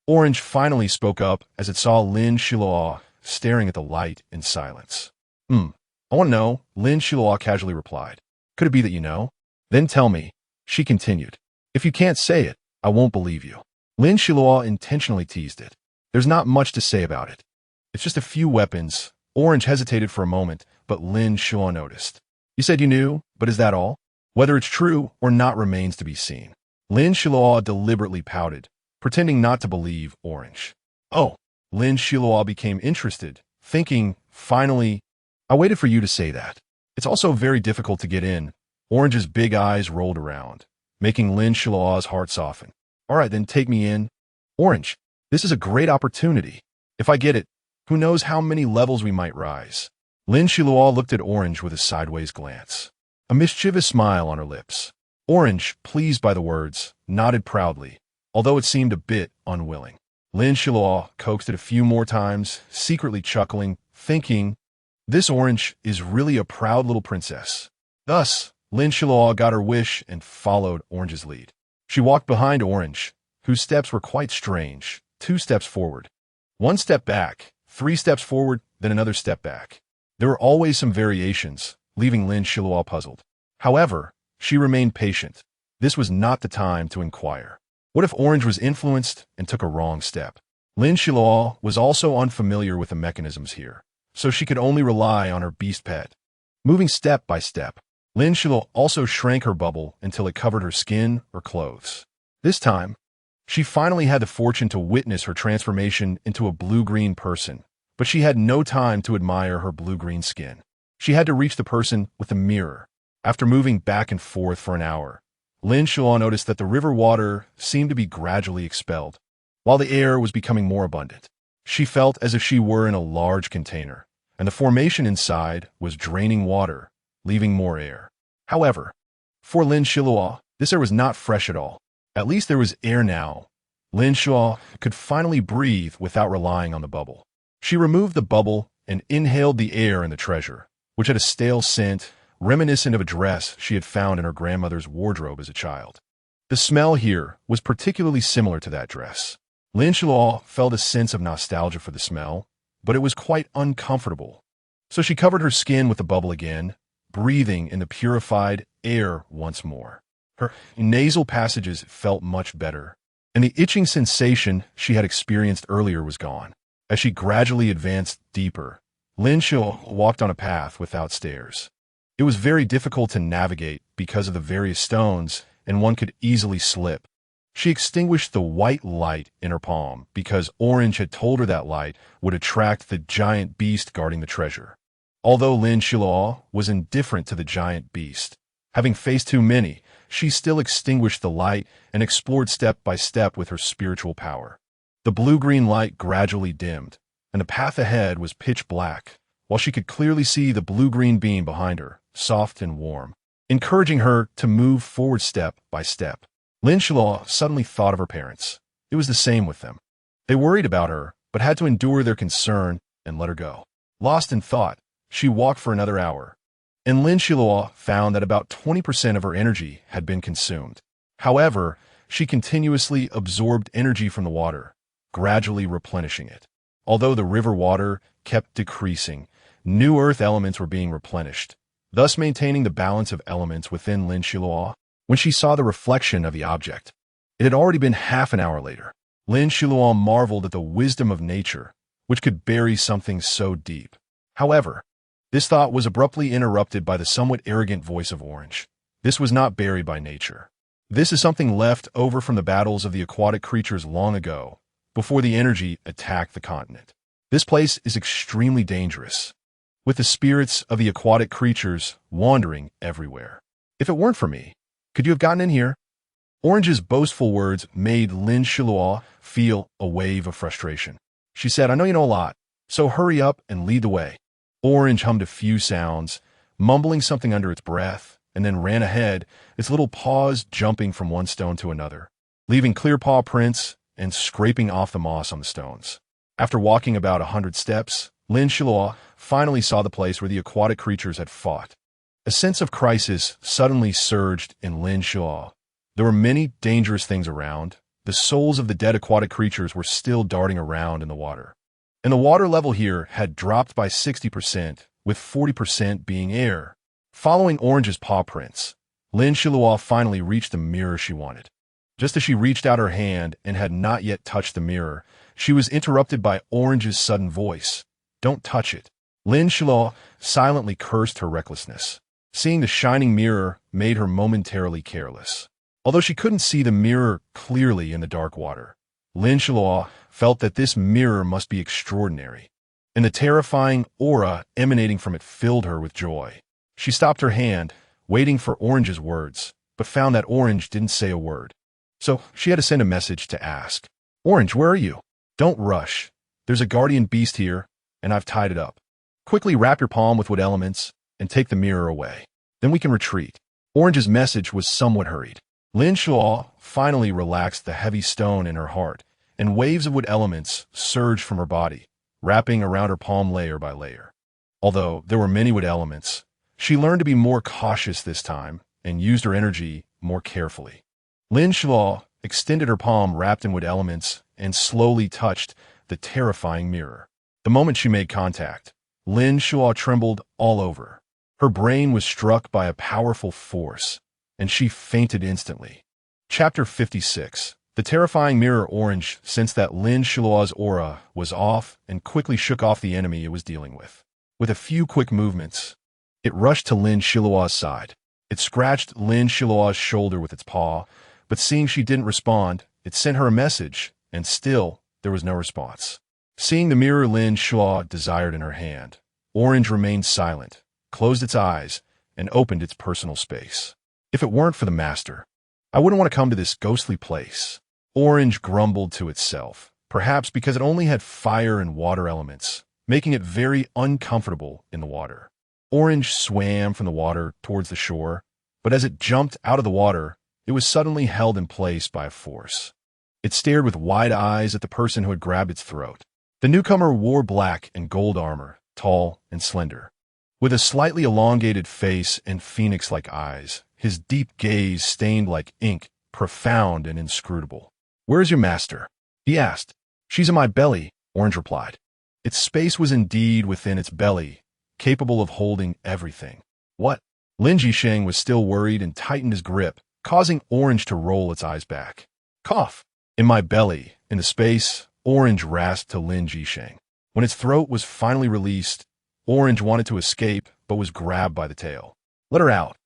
[SPEAKER 1] Orange finally spoke up as it saw Lin Xiluo staring at the light in silence. I want to know, Lin Xiluo casually replied. Could it be that you know? Then tell me, she continued. If you can't say it, I won't believe you. Lin Xiluo intentionally teased it. There's not much to say about it. It's just a few weapons. Orange hesitated for a moment, but Lin Xiluo noticed. You said you knew, but is that all? Whether it's true or not remains to be seen. Lin Xiluo deliberately pouted, pretending not to believe Orange. Oh, Lin Xiluo became interested, thinking, finally, I waited for you to say that. It's also very difficult to get in. Orange's big eyes rolled around, making Lin Xiluo's heart soften. All right, then take me in. Orange, this is a great opportunity. If I get it, who knows how many levels we might rise. Lin Xiluo looked at Orange with a sideways glance, a mischievous smile on her lips. Orange, pleased by the words, nodded proudly, although it seemed a bit unwilling. Lin Xiluo coaxed it a few more times, secretly chuckling, thinking, this Orange is really a proud little princess. Thus, Lin Xiluo got her wish and followed Orange's lead. She walked behind Orange, whose steps were quite strange. 2 steps forward, 1 step back, 3 steps forward, then another step back. There were always some variations, leaving Lin Xiluo puzzled. However, she remained patient. This was not the time to inquire. What if Orange was influenced and took a wrong step? Lin Xiluo was also unfamiliar with the mechanisms here, so she could only rely on her beast pet. Moving step by step, Lin Xiluo also shrank her bubble until it covered her skin or clothes. This time, she finally had the fortune to witness her transformation into a blue-green person, but she had no time to admire her blue-green skin. She had to reach the person with the mirror. After moving back and forth for an hour, Lin Xiluo noticed that the river water seemed to be gradually expelled, while the air was becoming more abundant. She felt as if she were in a large container, and the formation inside was draining water, leaving more air. However, for Lin Xiluo, this air was not fresh at all. At least there was air now. Lin Xiluo could finally breathe without relying on the bubble. She removed the bubble and inhaled the air in the treasure, which had a stale scent reminiscent of a dress she had found in her grandmother's wardrobe as a child. The smell here was particularly similar to that dress. Lin Xiluo felt a sense of nostalgia for the smell, but it was quite uncomfortable. So she covered her skin with the bubble again, breathing in the purified air once more. Her nasal passages felt much better, and the itching sensation she had experienced earlier was gone. As she gradually advanced deeper, Lin Xiluo walked on a path without stairs. It was very difficult to navigate because of the various stones, and one could easily slip. She extinguished the white light in her palm because Orange had told her that light would attract the giant beast guarding the treasure. Although Lin Xiluo was indifferent to the giant beast, having faced too many, she still extinguished the light and explored step by step with her spiritual power. The blue-green light gradually dimmed, and the path ahead was pitch black, while she could clearly see the blue-green beam behind her, soft and warm, encouraging her to move forward step by step. Lin Xiluo suddenly thought of her parents. It was the same with them. They worried about her, but had to endure their concern and let her go. Lost in thought, she walked for another hour, and Lin Xiluo found that about 20% of her energy had been consumed. However, she continuously absorbed energy from the water, gradually replenishing it. Although the river water kept decreasing, new earth elements were being replenished, thus maintaining the balance of elements within Lin Xiluo. When she saw the reflection of the object, it had already been half an hour later. Lin Xiluo marveled at the wisdom of nature, which could bury something so deep. However, this thought was abruptly interrupted by the somewhat arrogant voice of Orange. This was not buried by nature. This is something left over from the battles of the aquatic creatures long ago, before the energy attacked the continent. This place is extremely dangerous, with the spirits of the aquatic creatures wandering everywhere. If it weren't for me, could you have gotten in here? Orange's boastful words made Lin Xiluo feel a wave of frustration. She said, "I know you know a lot, so hurry up and lead the way." Orange hummed a few sounds, mumbling something under its breath, and then ran ahead, its little paws jumping from one stone to another, leaving clear paw prints and scraping off the moss on the stones. After walking about 100 steps, Lin Xiluo finally saw the place where the aquatic creatures had fought. A sense of crisis suddenly surged in Lin Xiluo. There were many dangerous things around. The souls of the dead aquatic creatures were still darting around in the water. And the water level here had dropped by 60%, with 40% being air. Following Orange's paw prints, Lin Xiluo finally reached the mirror she wanted. Just as she reached out her hand and had not yet touched the mirror, she was interrupted by Orange's sudden voice. "Don't touch it." Lin Xiluo silently cursed her recklessness. Seeing the shining mirror made her momentarily careless. Although she couldn't see the mirror clearly in the dark water, Lin Xiluo felt that this mirror must be extraordinary, and the terrifying aura emanating from it filled her with joy. She stopped her hand, waiting for Orange's words, but found that Orange didn't say a word. So she had to send a message to ask, "Orange, where are you? Don't rush. There's a guardian beast here, and I've tied it up. Quickly wrap your palm with wood elements and take the mirror away. Then we can retreat." Orange's message was somewhat hurried. Lin Xiluo finally relaxed the heavy stone in her heart, and waves of wood elements surged from her body, wrapping around her palm layer by layer. Although there were many wood elements, she learned to be more cautious this time and used her energy more carefully. Lin Xiluo extended her palm wrapped in wood elements, and slowly touched the terrifying mirror. The moment she made contact, Lin Xiluo trembled all over. Her brain was struck by a powerful force, and she fainted instantly. Chapter 56. The terrifying mirror. Orange sensed that Lin Xiluo's aura was off and quickly shook off the enemy it was dealing with. With a few quick movements, it rushed to Lin Xiluo's side. It scratched Lin Xiluo's shoulder with its paw, but seeing she didn't respond, it sent her a message, and still there was no response. Seeing the mirror Lin Xiluo desired in her hand, Orange remained silent, closed its eyes, and opened its personal space. If it weren't for the master, I wouldn't want to come to this ghostly place. Orange grumbled to itself, perhaps because it only had fire and water elements, making it very uncomfortable in the water. Orange swam from the water towards the shore, but as it jumped out of the water, it was suddenly held in place by a force. It stared with wide eyes at the person who had grabbed its throat. The newcomer wore black and gold armor, tall and slender. With a slightly elongated face and phoenix-like eyes, his deep gaze stained like ink, profound and inscrutable. "Where is your master?" he asked. "She's in my belly," Orange replied. Its space was indeed within its belly, capable of holding everything. What? Lin Jisheng was still worried and tightened his grip, causing Orange to roll its eyes back. "Cough! In my belly, in the space," Orange rasped to Lin Jisheng. When its throat was finally released, Orange wanted to escape, but was grabbed by the tail. "Let her out."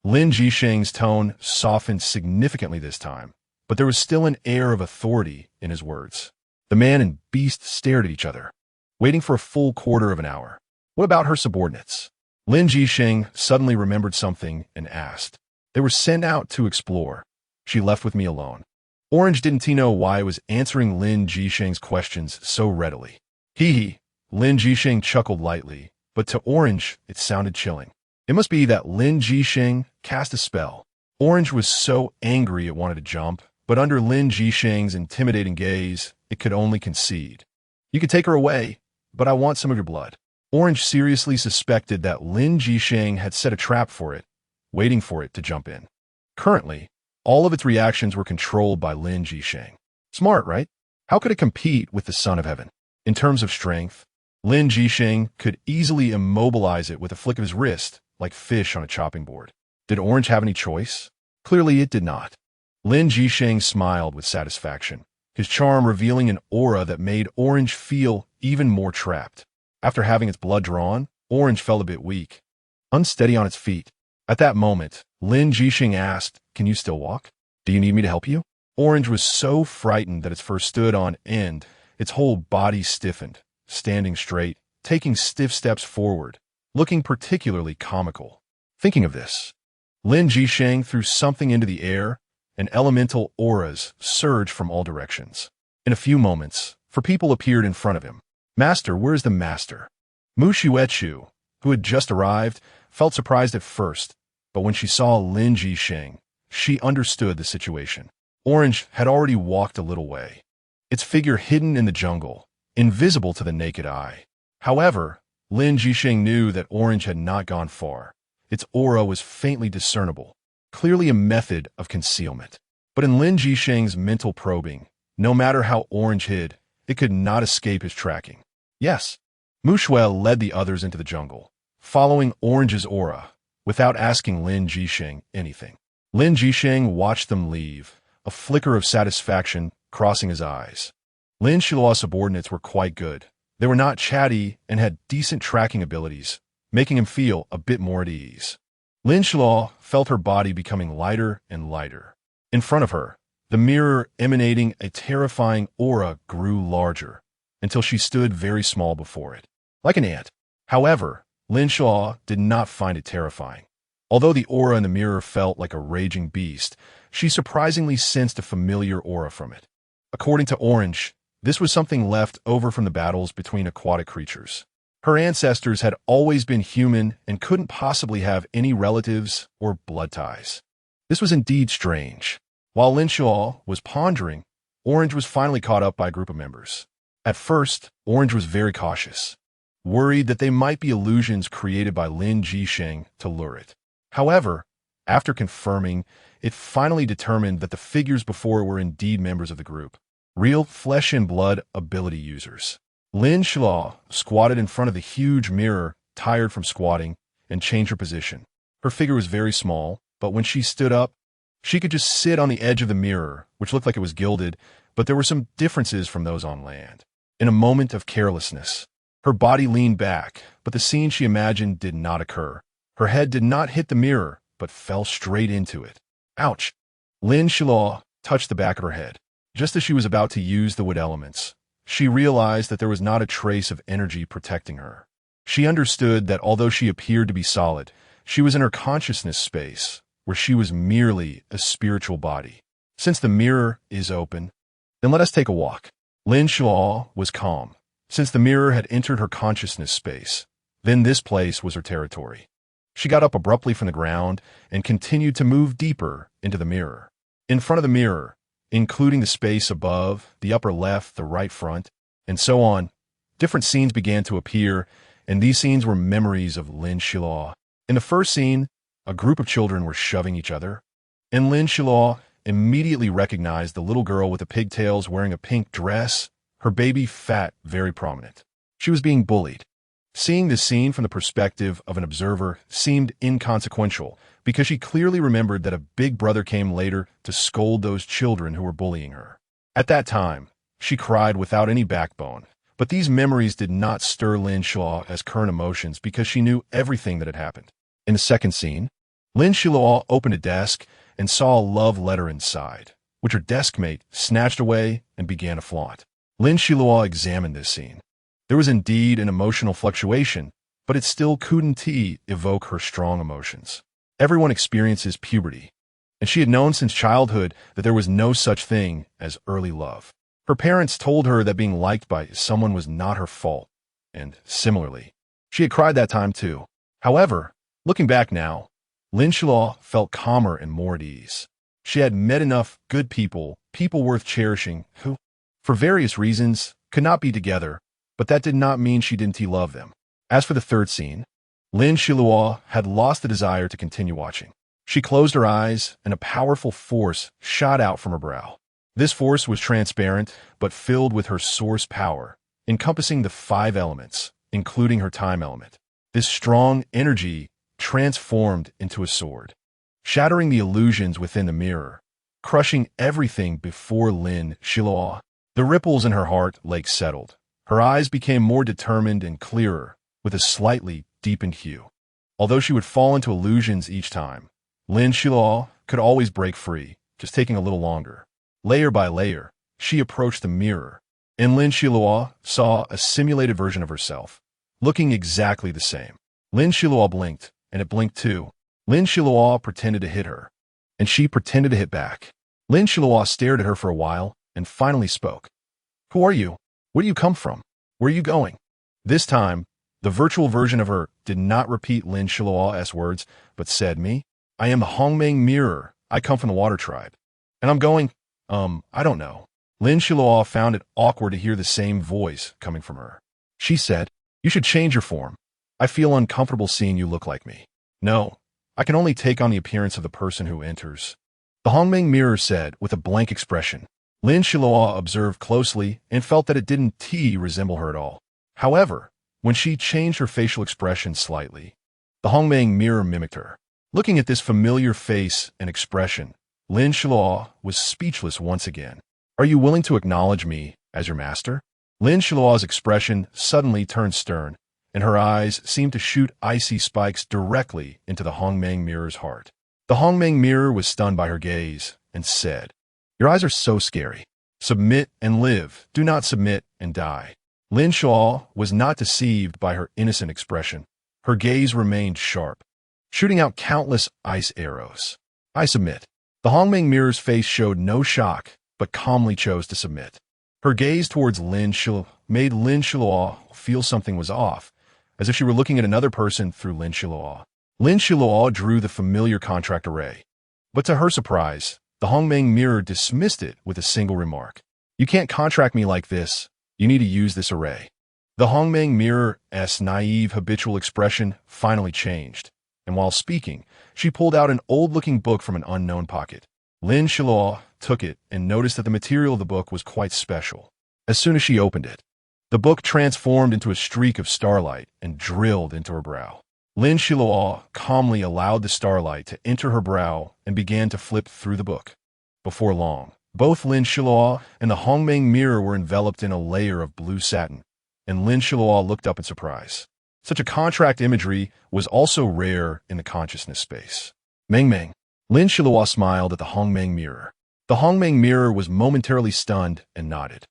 [SPEAKER 1] Lin Jisheng's tone softened significantly this time, but there was still an air of authority in his words. The man and beast stared at each other, waiting for a full quarter of an hour. What about her subordinates? Lin Jisheng suddenly remembered something and asked. They were sent out to explore. She left with me alone. Orange didn't know why it was answering Lin Jisheng's questions so readily. Hee. Lin Jisheng chuckled lightly, but to Orange it sounded chilling. It must be that Lin Jisheng cast a spell. Orange was so angry it wanted to jump, but under Lin Jisheng's intimidating gaze, it could only concede. "You can take her away, but I want some of your blood." Orange seriously suspected that Lin Jisheng had set a trap for it, waiting for it to jump in. Currently, all of its reactions were controlled by Lin Jisheng. Smart, right? How could it compete with the Son of Heaven? In terms of strength, Lin Jisheng could easily immobilize it with a flick of his wrist, like fish on a chopping board. Did Orange have any choice? Clearly it did not. Lin Jisheng smiled with satisfaction, his charm revealing an aura that made Orange feel even more trapped. After having its blood drawn, Orange felt a bit weak, unsteady on its feet. At that moment, Lin Jisheng asked, "Can you still walk? Do you need me to help you?" Orange was so frightened that its fur stood on end, its whole body stiffened, standing straight, taking stiff steps forward, looking particularly comical. Thinking of this, Lin Jisheng threw something into the air, and elemental auras surged from all directions. In a few moments, 4 people appeared in front of him. "Master, where's the master?" You.It, who had just arrived, felt surprised at first, but when she saw Lin Jisheng, she understood the situation. Orange had already walked a little way, its figure hidden in the jungle, invisible to the naked eye. However, Lin Jisheng knew that Orange had not gone far. Its aura was faintly discernible, clearly a method of concealment. But in Lin Jisheng's mental probing, no matter how Orange hid, it could not escape his tracking. Yes, Mushuel led the others into the jungle, following Orange's aura, without asking Lin Jisheng anything. Lin Jisheng watched them leave, a flicker of satisfaction crossing his eyes. Lin Xiluo's subordinates were quite good. They were not chatty and had decent tracking abilities, making him feel a bit more at ease. Lin Xiluo felt her body becoming lighter and lighter. In front of her, the mirror emanating a terrifying aura grew larger, until she stood very small before it, like an ant. However, Lin Xiluo did not find it terrifying. Although the aura in the mirror felt like a raging beast, she surprisingly sensed a familiar aura from it. According to Orange, this was something left over from the battles between aquatic creatures. Her ancestors had always been human and couldn't possibly have any relatives or blood ties. This was indeed strange. While Lin Xiluo was pondering, Orange was finally caught up by a group of members. At first, Orange was very cautious, worried that they might be illusions created by Lin Jisheng to lure it. However, After confirming, it finally determined that the figures before it were indeed members of the group. Real flesh and blood ability users. Lin Xiluo squatted in front of the huge mirror, tired from squatting, and changed her position. Her figure was very small, but when she stood up, she could just sit on the edge of the mirror, which looked like it was gilded, but there were some differences from those on land. In a moment of carelessness, her body leaned back, but the scene she imagined did not occur. Her head did not hit the mirror, but fell straight into it. Ouch! Lin Xiluo touched the back of her head. Just as she was about to use the wood elements, she realized that there was not a trace of energy protecting her. She understood that although she appeared to be solid, she was in her consciousness space, where she was merely a spiritual body. Since the mirror is open, then let us take a walk. Lin Xiluo was calm. Since the mirror had entered her consciousness space, then this place was her territory. She got up abruptly from the ground and continued to move deeper into the mirror. In front of the mirror, including the space above, the upper left, the right front, and so on, different scenes began to appear, and these scenes were memories of Lin Xiluo. In the first scene, a group of children were shoving each other, and Lin Xiluo immediately recognized the little girl with the pigtails wearing a pink dress, her baby fat, very prominent. She was being bullied. Seeing this scene from the perspective of an observer seemed inconsequential because she clearly remembered that a big brother came later to scold those children who were bullying her. At that time, she cried without any backbone, but these memories did not stir Lin Xiluo as current emotions because she knew everything that had happened. In the second scene, Lin Xiluo opened a desk and saw a love letter inside, which her deskmate snatched away and began to flaunt. Lin Xiluo examined this scene. There was indeed an emotional fluctuation, but it still couldn't evoke her strong emotions. Everyone experiences puberty, and she had known since childhood that there was no such thing as early love. Her parents told her that being liked by someone was not her fault, and similarly, she had cried that time too. However, looking back now, Lin Xiluo felt calmer and more at ease. She had met enough good people, people worth cherishing, who, for various reasons, could not be together, but that did not mean she didn't love them. As for the third scene, Lin Xiluo had lost the desire to continue watching. She closed her eyes, and a powerful force shot out from her brow. This force was transparent, but filled with her source power, encompassing the 5 elements, including her time element. This strong energy transformed into a sword, shattering the illusions within the mirror, crushing everything before Lin Xiluo. The ripples in her heart lake settled. Her eyes became more determined and clearer, with a slightly deepened hue. Although she would fall into illusions each time, Lin Xiluo could always break free, just taking a little longer. Layer by layer, she approached the mirror, and Lin Xiluo saw a simulated version of herself, looking exactly the same. Lin Xiluo blinked, and it blinked too. Lin Xiluo pretended to hit her, and she pretended to hit back. Lin Xiluo stared at her for a while, and finally spoke. "Who are you? Where do you come from? Where are you going?" This time, the virtual version of her did not repeat Lin Xiluo's words, but said, "Me? I am a Hongmeng mirror. I come from the water tribe. And I'm going, I don't know." Lin Xiluo found it awkward to hear the same voice coming from her. She said, "You should change your form. I feel uncomfortable seeing you look like me." "No, I can only take on the appearance of the person who enters." The Hongmeng mirror said with a blank expression. Lin Xiluo observed closely and felt that it didn't resemble her at all. However, when she changed her facial expression slightly, the Hongmeng mirror mimicked her. Looking at this familiar face and expression, Lin Xiluo was speechless once again. "Are you willing to acknowledge me as your master?" Lin Xiluo's expression suddenly turned stern, and her eyes seemed to shoot icy spikes directly into the Hongmeng mirror's heart. The Hongmeng mirror was stunned by her gaze and said, "Your eyes are so scary. Submit and live. Do not submit and die." Lin Xiluo was not deceived by her innocent expression. Her gaze remained sharp, shooting out countless ice arrows. "I submit." The Hongmeng mirror's face showed no shock, but calmly chose to submit. Her gaze towards Lin Xiluo made Lin Xiluo feel something was off, as if she were looking at another person through Lin Xiluo. Lin Xiluo drew the familiar contract array, but to her surprise, the Hongmeng mirror dismissed it with a single remark. "You can't contract me like this. You need to use this array." The Hongmeng mirror's naive habitual expression finally changed. and while speaking, she pulled out an old-looking book from an unknown pocket. Lin Xiluo took it and noticed that the material of the book was quite special. As soon as she opened it, the book transformed into a streak of starlight and drilled into her brow. Lin Xiluo calmly allowed the starlight to enter her brow and began to flip through the book. Before long, both Lin Xiluo and the Hongmeng mirror were enveloped in a layer of blue satin, and Lin Xiluo looked up in surprise. Such a contrast imagery was also rare in the consciousness space. Meng. Lin Xiluo smiled at the Hongmeng mirror. The Hongmeng mirror was momentarily stunned and nodded.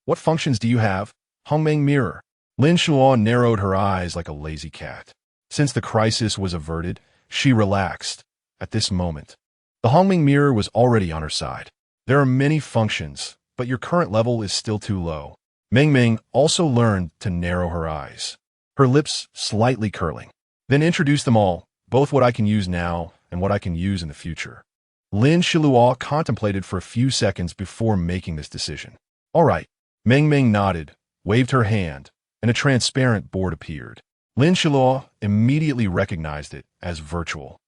[SPEAKER 1] What functions do you have, Hongmeng mirror? Lin Xiluo narrowed her eyes like a lazy cat. Since the crisis was averted, she relaxed. At this moment, the Hongmeng mirror was already on her side. There are many functions, but your current level is still too low. Meng also learned to narrow her eyes, her lips slightly curling. Then introduce them all, both what I can use now and what I can use in the future. Lin Xiluo contemplated for a few seconds before making this decision. All right. Meng nodded, waved her hand, and a transparent board appeared. Lin Xiluo immediately recognized it as virtual.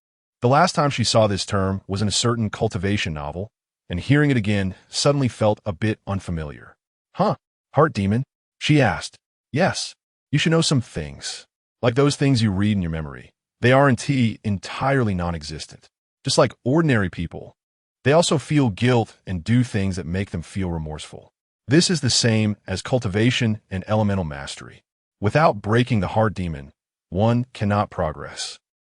[SPEAKER 1] The last time she saw this term was in a certain cultivation novel, and hearing it again suddenly felt a bit unfamiliar. Huh? Heart demon? She asked. Yes. You should know some things. Like those things you read in your memory. They are entirely non-existent. Just like ordinary people, they also feel guilt and do things that make them feel remorseful. This is the same as cultivation and elemental mastery. Without breaking the heart demon, one cannot progress.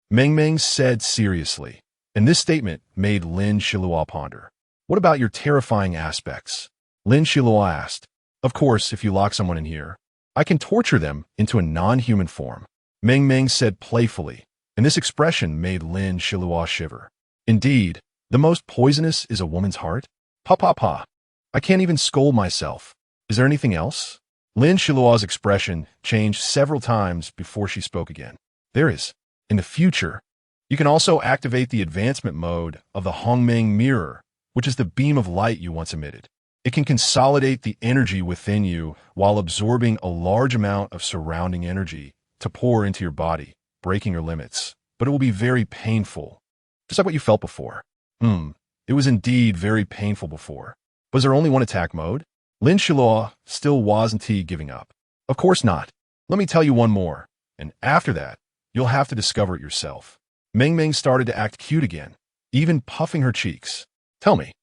[SPEAKER 1] Meng said seriously, and this statement made Lin Xiluo ponder. What about your terrifying aspects? Lin Xiluo asked. Of course, if you lock someone in here, I can torture them into a non-human form. Meng said playfully, and this expression made Lin Xiluo shiver. Indeed, the most poisonous is a woman's heart? Pa. I can't even scold myself. Is there anything else? Lin Xiluo's expression changed several times before she spoke again. There is. In the future, you can also activate the advancement mode of the Hongmeng mirror, which is the beam of light you once emitted. It can consolidate the energy within you while absorbing a large amount of surrounding energy to pour into your body, breaking your limits. But it will be very painful, just like what you felt before. It was indeed very painful before. Was there only one attack mode? Lin Xiluo still wasn't giving up. Of course not. Let me tell you one more, and after that, you'll have to discover it yourself. Meng started to act cute again, even puffing her cheeks. Tell me.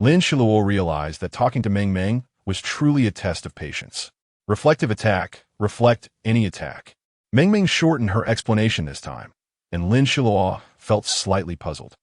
[SPEAKER 1] Lin Xiluo realized that talking to Meng was truly a test of patience. Reflective attack, reflect any attack. Meng shortened her explanation this time, and Lin Xiluo felt slightly puzzled.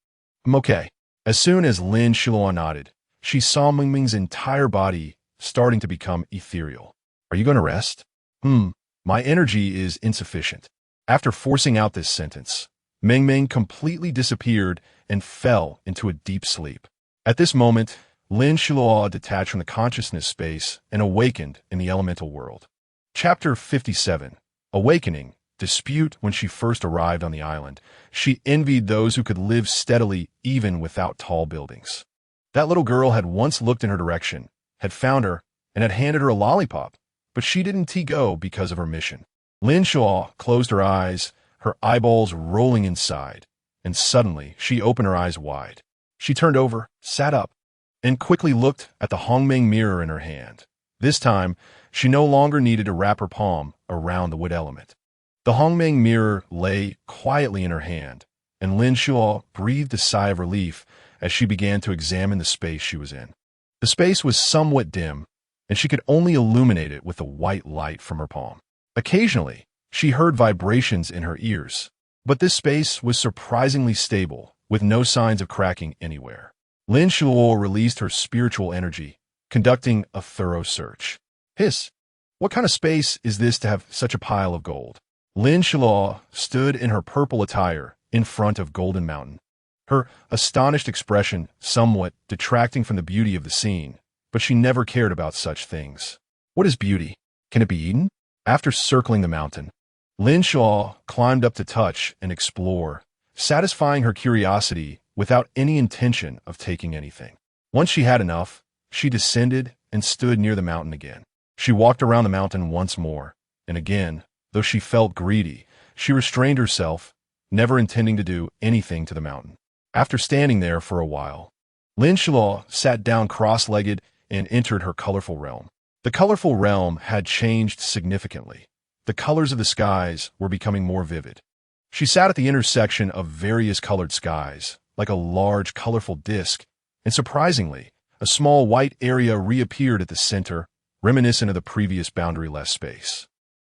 [SPEAKER 1] Okay. As soon as Lin Xiluo nodded, she saw Meng's entire body starting to become ethereal. Are you going to rest? My energy is insufficient. After forcing out this sentence, Meng completely disappeared and fell into a deep sleep. At this moment, Lin Xiluo detached from the consciousness space and awakened in the elemental world. Chapter 57. Awakening. Dispute. When she first arrived on the island, she envied those who could live steadily even without tall buildings. That little girl had once looked in her direction, had found her, and had handed her a lollipop, but she didn't go because of her mission. Lin Xiluo closed her eyes, her eyeballs rolling inside, and suddenly she opened her eyes wide. She turned over, sat up, and quickly looked at the Hongmeng mirror in her hand. This time, she no longer needed to wrap her palm around the wood element. The Hongmeng mirror lay quietly in her hand, and Lin Xiluo breathed a sigh of relief as she began to examine the space she was in. The space was somewhat dim, and she could only illuminate it with the white light from her palm. Occasionally, she heard vibrations in her ears, but this space was surprisingly stable, with no signs of cracking anywhere. Lin Xiluo released her spiritual energy, conducting a thorough search. Hiss! What kind of space is this to have such a pile of gold? Lin Xiluo stood in her purple attire in front of Golden Mountain, her astonished expression somewhat detracting from the beauty of the scene, but she never cared about such things. What is beauty? Can it be eaten? After circling the mountain, Lin Xiluo climbed up to touch and explore, satisfying her curiosity without any intention of taking anything. Once she had enough, she descended and stood near the mountain again. She walked around the mountain once more, and again, though she felt greedy, she restrained herself never intending to do anything to the mountain. After standing there for a while, Lin Xiluo sat down cross-legged and entered her colorful realm. The colorful realm had changed significantly. The colors of the skies were becoming more vivid. She sat at the intersection of various colored skies, like a large, colorful disk, and surprisingly, a small white area reappeared at the center, reminiscent of the previous boundary-less space.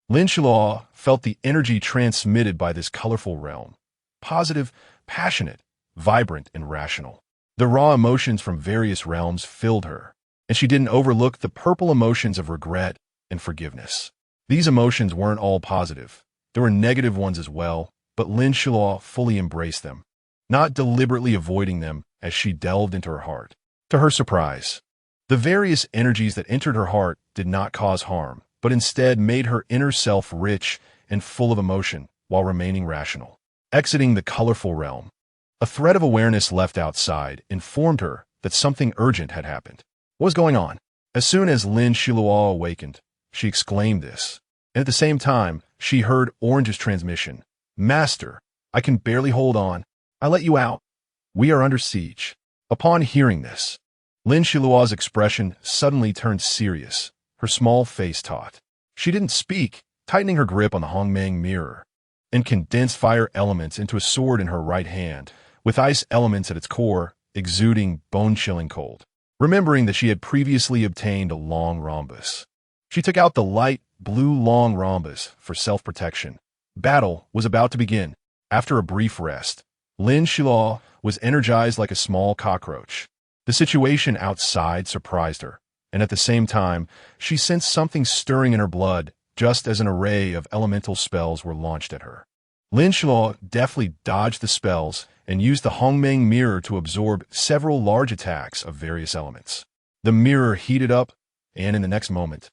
[SPEAKER 1] Lin Xiluo felt the energy transmitted by this colorful realm. Positive, passionate, vibrant, and rational. The raw emotions from various realms filled her, and she didn't overlook the purple emotions of regret and forgiveness. These emotions weren't all positive. There were negative ones as well, but Lin Xiluo fully embraced them, not deliberately avoiding them as she delved into her heart. To her surprise, the various energies that entered her heart did not cause harm, but instead made her inner self rich and full of emotion while remaining rational. Exiting the colorful realm, a thread of awareness left outside informed her that something urgent had happened. What was going on? As soon as Lin Xiluo awakened, she exclaimed this, and at the same time, she heard Orange's transmission. Master, I can barely hold on. I let you out. We are under siege. Upon hearing this, Lin Xiluo's expression suddenly turned serious, her small face taut. She didn't speak, tightening her grip on the Hongmeng mirror, and condensed fire elements into a sword in her right hand, with ice elements at its core, exuding bone-chilling cold. Remembering that she had previously obtained a long rhombus, she took out the light blue long rhombus for self-protection. Battle was about to begin. After a brief rest, Lin Xiluo was energized like a small cockroach. The situation outside surprised her, and at the same time, she sensed something stirring in her blood just as an array of elemental spells were launched at her. Lin Xiluo deftly dodged the spells and used the Hongmeng mirror to absorb several large attacks of various elements. The mirror heated up, and in the next moment,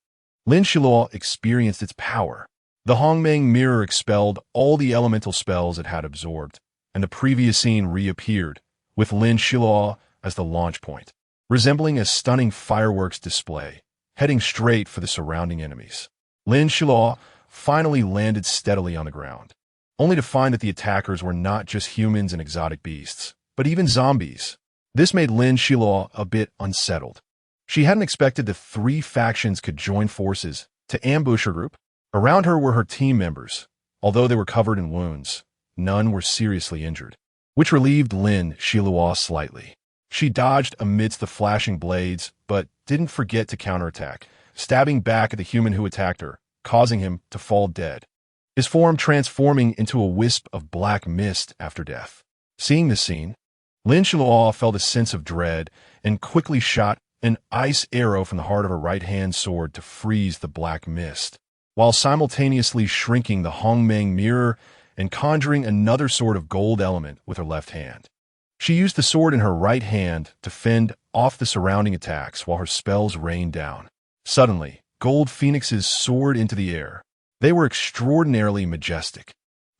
[SPEAKER 1] Lin Xiluo experienced its power. The Hongmeng mirror expelled all the elemental spells it had absorbed, and the previous scene reappeared, with Lin Xiluo as the launch point, resembling a stunning fireworks display, heading straight for the surrounding enemies. Lin Xiluo finally landed steadily on the ground, only to find that the attackers were not just humans and exotic beasts, but even zombies. This made Lin Xiluo a bit unsettled. She hadn't expected the three factions could join forces to ambush her group. Around her were her team members. Although they were covered in wounds, none were seriously injured, which relieved Lin Xiluo slightly. She dodged amidst the flashing blades, but didn't forget to counterattack, stabbing back at the human who attacked her, causing him to fall dead, his form transforming into a wisp of black mist after death. Seeing this scene, Lin Xiluo felt a sense of dread and quickly shot an ice arrow from the heart of her right-hand sword to freeze the black mist, while simultaneously shrinking the Hongmeng mirror and conjuring another sword of gold element with her left hand. She used the sword in her right hand to fend off the surrounding attacks while her spells rained down. Suddenly, gold phoenixes soared into the air. They were extraordinarily majestic,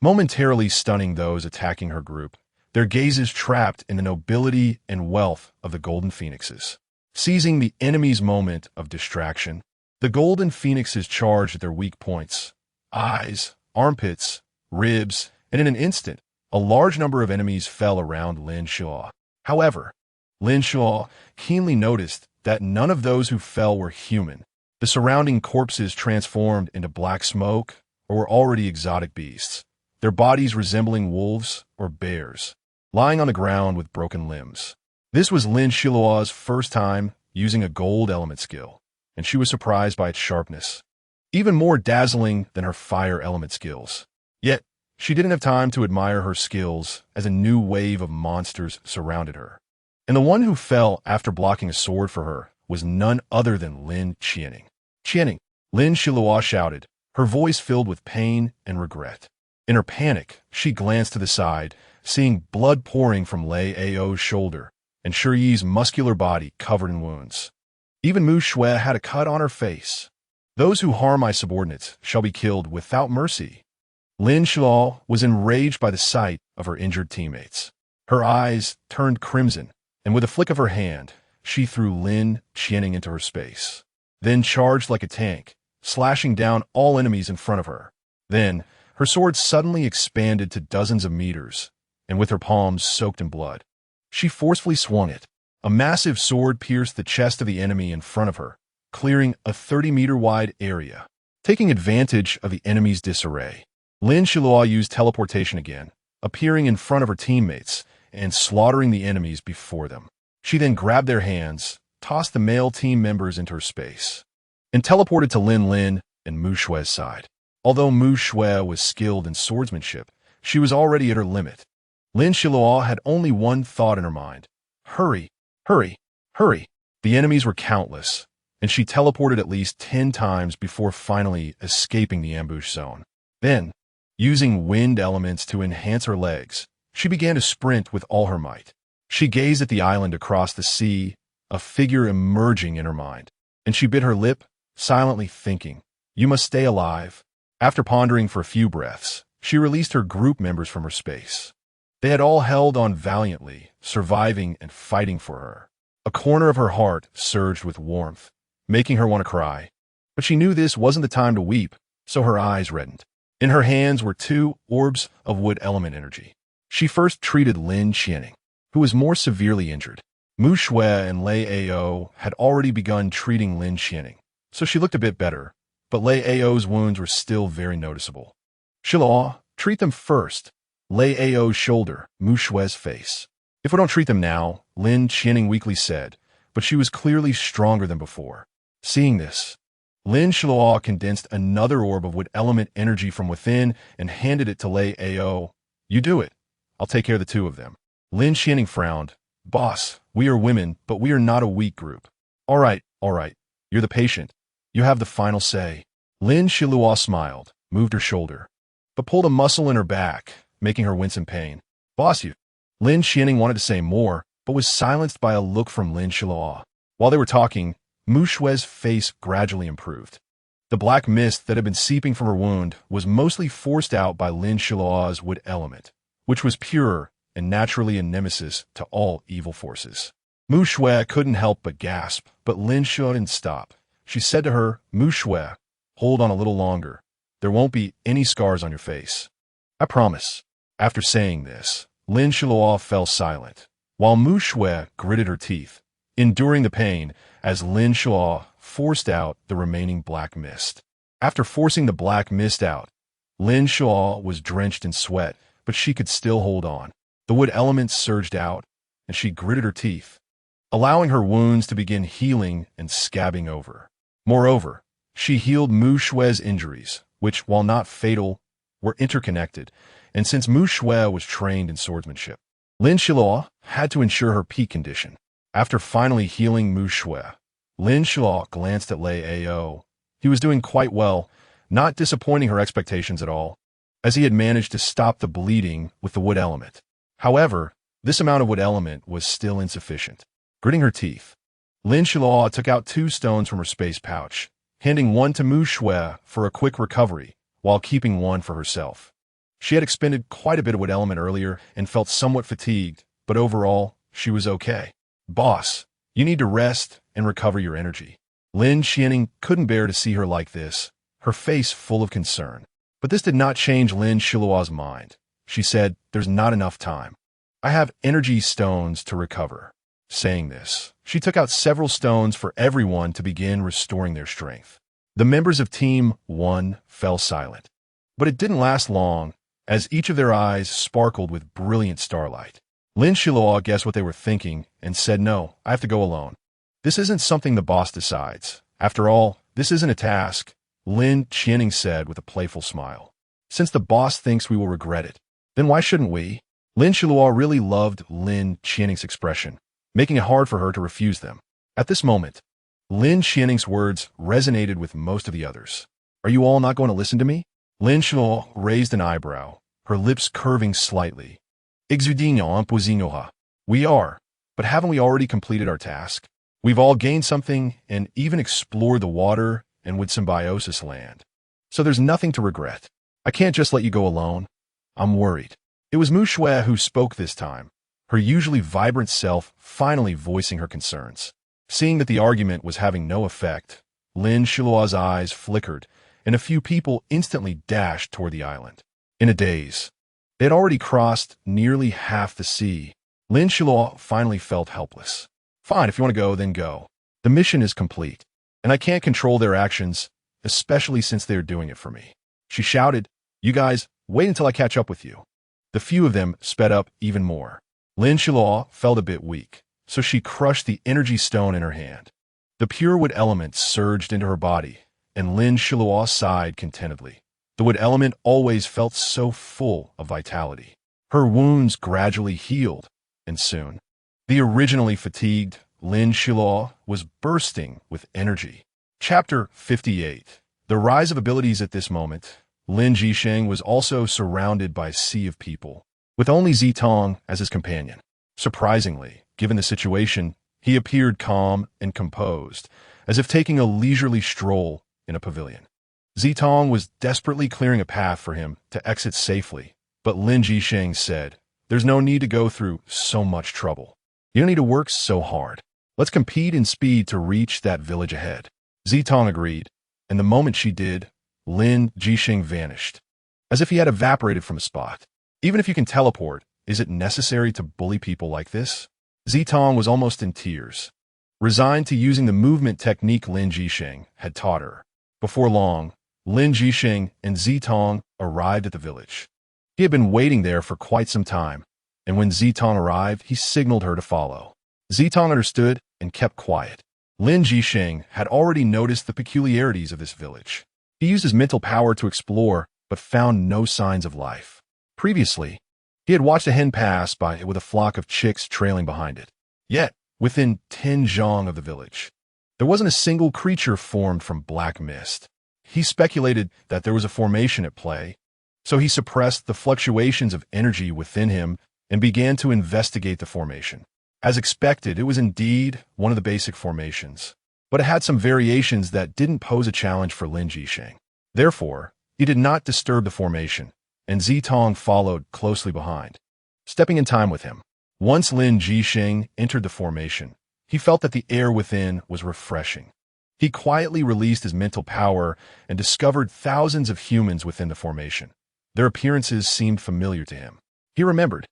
[SPEAKER 1] momentarily stunning those attacking her group, their gazes trapped in the nobility and wealth of the golden phoenixes. Seizing the enemy's moment of distraction, the golden phoenixes charged at their weak points, eyes, armpits, ribs, and in an instant, a large number of enemies fell around Lin Xiluo. However, Lin Xiluo keenly noticed that none of those who fell were human. The surrounding corpses transformed into black smoke or were already exotic beasts, their bodies resembling wolves or bears, lying on the ground with broken limbs. This was Lin Xiluo's first time using a gold element skill, and she was surprised by its sharpness, even more dazzling than her fire element skills. Yet, she didn't have time to admire her skills as a new wave of monsters surrounded her. And the one who fell after blocking a sword for her was none other than Lin Qianing. Qianing, Lin Xiluo shouted, her voice filled with pain and regret. In her panic, she glanced to the side, seeing blood pouring from Lei Ao's shoulder and Shiyi's muscular body covered in wounds. Even Mu Shui had a cut on her face. Those who harm my subordinates shall be killed without mercy. Lin Xiluo was enraged by the sight of her injured teammates. Her eyes turned crimson, and with a flick of her hand, she threw Lin Qianing into her space, then charged like a tank, slashing down all enemies in front of her. Then, Her sword suddenly expanded to dozens of meters, and with her palms soaked in blood, she forcefully swung it. A massive sword pierced the chest of the enemy in front of her, clearing a 30-meter-wide area. Taking advantage of the enemy's disarray, Lin Xiluo used teleportation again, appearing in front of her teammates and slaughtering the enemies before them. She then grabbed their hands, tossed the male team members into her space, and teleported to Lin and Mu Shue's side. Although Mu Shue was skilled in swordsmanship, she was already at her limit. Lin Xiluo had only one thought in her mind. Hurry, hurry, hurry. The enemies were countless, and she teleported at least 10 times before finally escaping the ambush zone. Then, using wind elements to enhance her legs, she began to sprint with all her might. She gazed at the island across the sea, a figure emerging in her mind, and she bit her lip, silently thinking, "You must stay alive." After pondering for a few breaths, she released her group members from her space. They had all held on valiantly, surviving and fighting for her. A corner of her heart surged with warmth, making her want to cry. But she knew this wasn't the time to weep, so her eyes reddened. In her hands were 2 orbs of wood element energy. She first treated Lin Xiluo, who was more severely injured. Mu Shue and Lei Ao had already begun treating Lin Xiluo, so she looked a bit better, but Lei Ao's wounds were still very noticeable. "Xiluo, treat them first." Lei Ao's shoulder, Mu Shue's face. "If we don't treat them now," Lin Xiluo weakly said, but she was clearly stronger than before. Seeing this, Lin Xiluo condensed another orb of wood element energy from within and handed it to Lei Ao. "You do it. I'll take care of the 2 of them." Lin Xiluo frowned. "Boss, we are women, but we are not a weak group." All right. You're the patient. You have the final say." Lin Xiluo smiled, moved her shoulder, but pulled a muscle in her back, making her wince in pain. "Boss, you." Lin Xiluo wanted to say more, but was silenced by a look from Lin Xiluo. While they were talking, Mu Shue's face gradually improved. The black mist that had been seeping from her wound was mostly forced out by Lin Xiluo's wood element, which was pure and naturally a nemesis to all evil forces. Mu Shue couldn't help but gasp, but Lin Xiluo didn't stop. She said to her, "Mu Shue, hold on a little longer. There won't be any scars on your face. I promise." After saying this, Lin Xiluo fell silent, while Mu Shue gritted her teeth, enduring the pain as Lin Xiluo forced out the remaining black mist. After forcing the black mist out, Lin Xiluo was drenched in sweat, but she could still hold on. The wood elements surged out, and she gritted her teeth, allowing her wounds to begin healing and scabbing over. Moreover, she healed Mu Shue's injuries, which, while not fatal, were interconnected, and since Mu Shue was trained in swordsmanship, Lin Xiluo had to ensure her peak condition. After finally healing Mu Shue, Lin Xiluo glanced at Lei Ao. He was doing quite well, not disappointing her expectations at all, as he had managed to stop the bleeding with the wood element. However, this amount of wood element was still insufficient. Gritting her teeth, Lin Xiluo took out 2 stones from her space pouch, handing one to Mu Shue for a quick recovery, while keeping one for herself. She had expended quite a bit of wood element earlier and felt somewhat fatigued, but overall, she was okay. "Boss, you need to rest and recover your energy." Lin Xiluo couldn't bear to see her like this, her face full of concern. But this did not change Lin Xiluo's mind. She said, "There's not enough time. I have energy stones to recover." Saying this, she took out several stones for everyone to begin restoring their strength. The members of Team 1 fell silent. But it didn't last long, as each of their eyes sparkled with brilliant starlight. Lin Xiluo guessed what they were thinking and said, "No, I have to go alone. This isn't something the boss decides. After all, this isn't a task," Lin Xiluo said with a playful smile. "Since the boss thinks we will regret it, then why shouldn't we?" Lin Xiluo really loved Lin Xiluo's expression, making it hard for her to refuse them. At this moment, Lin Xiluo's words resonated with most of the others. "Are you all not going to listen to me?" Lin Xiluo raised an eyebrow, her lips curving slightly. "We are, but haven't we already completed our task? We've all gained something and even explored the water and with symbiosis land. So there's nothing to regret. I can't just let you go alone. I'm worried." It was Mu Shue who spoke this time, her usually vibrant self finally voicing her concerns. Seeing that the argument was having no effect, Lin Xiluo's eyes flickered, and a few people instantly dashed toward the island. In a daze, they had already crossed nearly half the sea. Lin Xiluo finally felt helpless. Fine, if you want to go, then go. The mission is complete, and I can't control their actions, especially since they are doing it for me. She shouted, "You guys, wait until I catch up with you." The few of them sped up even more. Lin Xiluo felt a bit weak, so she crushed the energy stone in her hand. The pure wood element surged into her body, and Lin Xiluo sighed contentedly. The wood element always felt so full of vitality. Her wounds gradually healed, and soon, the originally fatigued Lin Xiluo was bursting with energy. Chapter 58. The rise of abilities. At this moment, Lin Jisheng was also surrounded by a sea of people, with only Zitong as his companion. Surprisingly, given the situation, he appeared calm and composed, as if taking a leisurely stroll in a pavilion. Zitong was desperately clearing a path for him to exit safely, but Lin Jisheng said, "There's no need to go through so much trouble. You don't need to work so hard. Let's compete in speed to reach that village ahead." Zitong agreed, and the moment she did, Lin Jisheng vanished, as if he had evaporated from a spot. Even if you can teleport, is it necessary to bully people like this? Zitong was almost in tears, resigned to using the movement technique Lin Jisheng had taught her. Before long, Lin Jisheng and Zitong arrived at the village. He had been waiting there for quite some time, and when Zitong arrived, he signaled her to follow. Zitong understood and kept quiet. Lin Jisheng had already noticed the peculiarities of this village. He used his mental power to explore, but found no signs of life. Previously, he had watched a hen pass by with a flock of chicks trailing behind it. Yet, within 10 zhang of the village, there wasn't a single creature formed from black mist. He speculated that there was a formation at play, so he suppressed the fluctuations of energy within him and began to investigate the formation. As expected, it was indeed one of the basic formations, but it had some variations that didn't pose a challenge for Lin Jisheng. Therefore, he did not disturb the formation, and Zitong followed closely behind, stepping in time with him. Once Lin Jisheng entered the formation, he felt that the air within was refreshing. He quietly released his mental power and discovered thousands of humans within the formation. Their appearances seemed familiar to him. He remembered.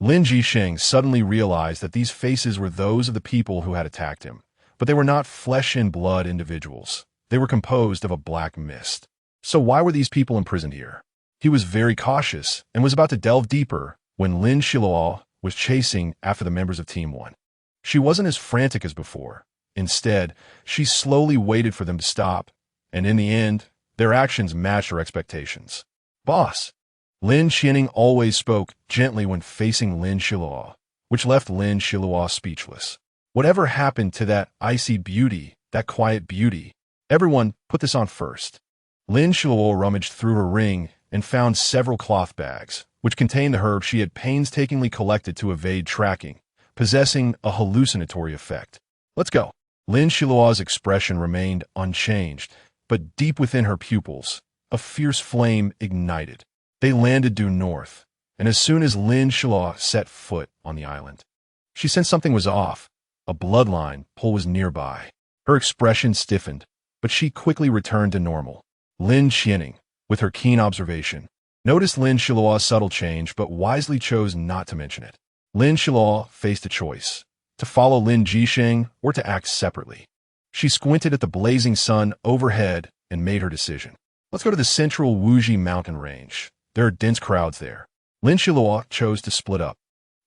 [SPEAKER 1] Lin Jisheng suddenly realized that these faces were those of the people who had attacked him, but they were not flesh and blood individuals. They were composed of a black mist. So why were these people imprisoned here? He was very cautious and was about to delve deeper when Lin Xiluo was chasing after the members of Team 1. She wasn't as frantic as before. Instead, she slowly waited for them to stop, and in the end, their actions matched her expectations. "Boss." Lin Xining always spoke gently when facing Lin Xiluo, which left Lin Xiluo speechless. Whatever happened to that icy beauty, that quiet beauty? Everyone put this on first. Lin Xiluo rummaged through her ring and found several cloth bags, which contained the herbs she had painstakingly collected to evade tracking, possessing a hallucinatory effect. "Let's go." Lin Xiluo's expression remained unchanged, but deep within her pupils, a fierce flame ignited. They landed due north, and as soon as Lin Xiluo set foot on the island, she sensed something was off. A bloodline pull was nearby. Her expression stiffened, but she quickly returned to normal. Lin Xining, with her keen observation, noticed Lin Xiluo's subtle change but wisely chose not to mention it. Lin Xiluo faced a choice: to follow Lin Jisheng or to act separately. She squinted at the blazing sun overhead and made her decision. "Let's go to the central Wuji mountain range. There are dense crowds there." Lin Xiluo chose to split up,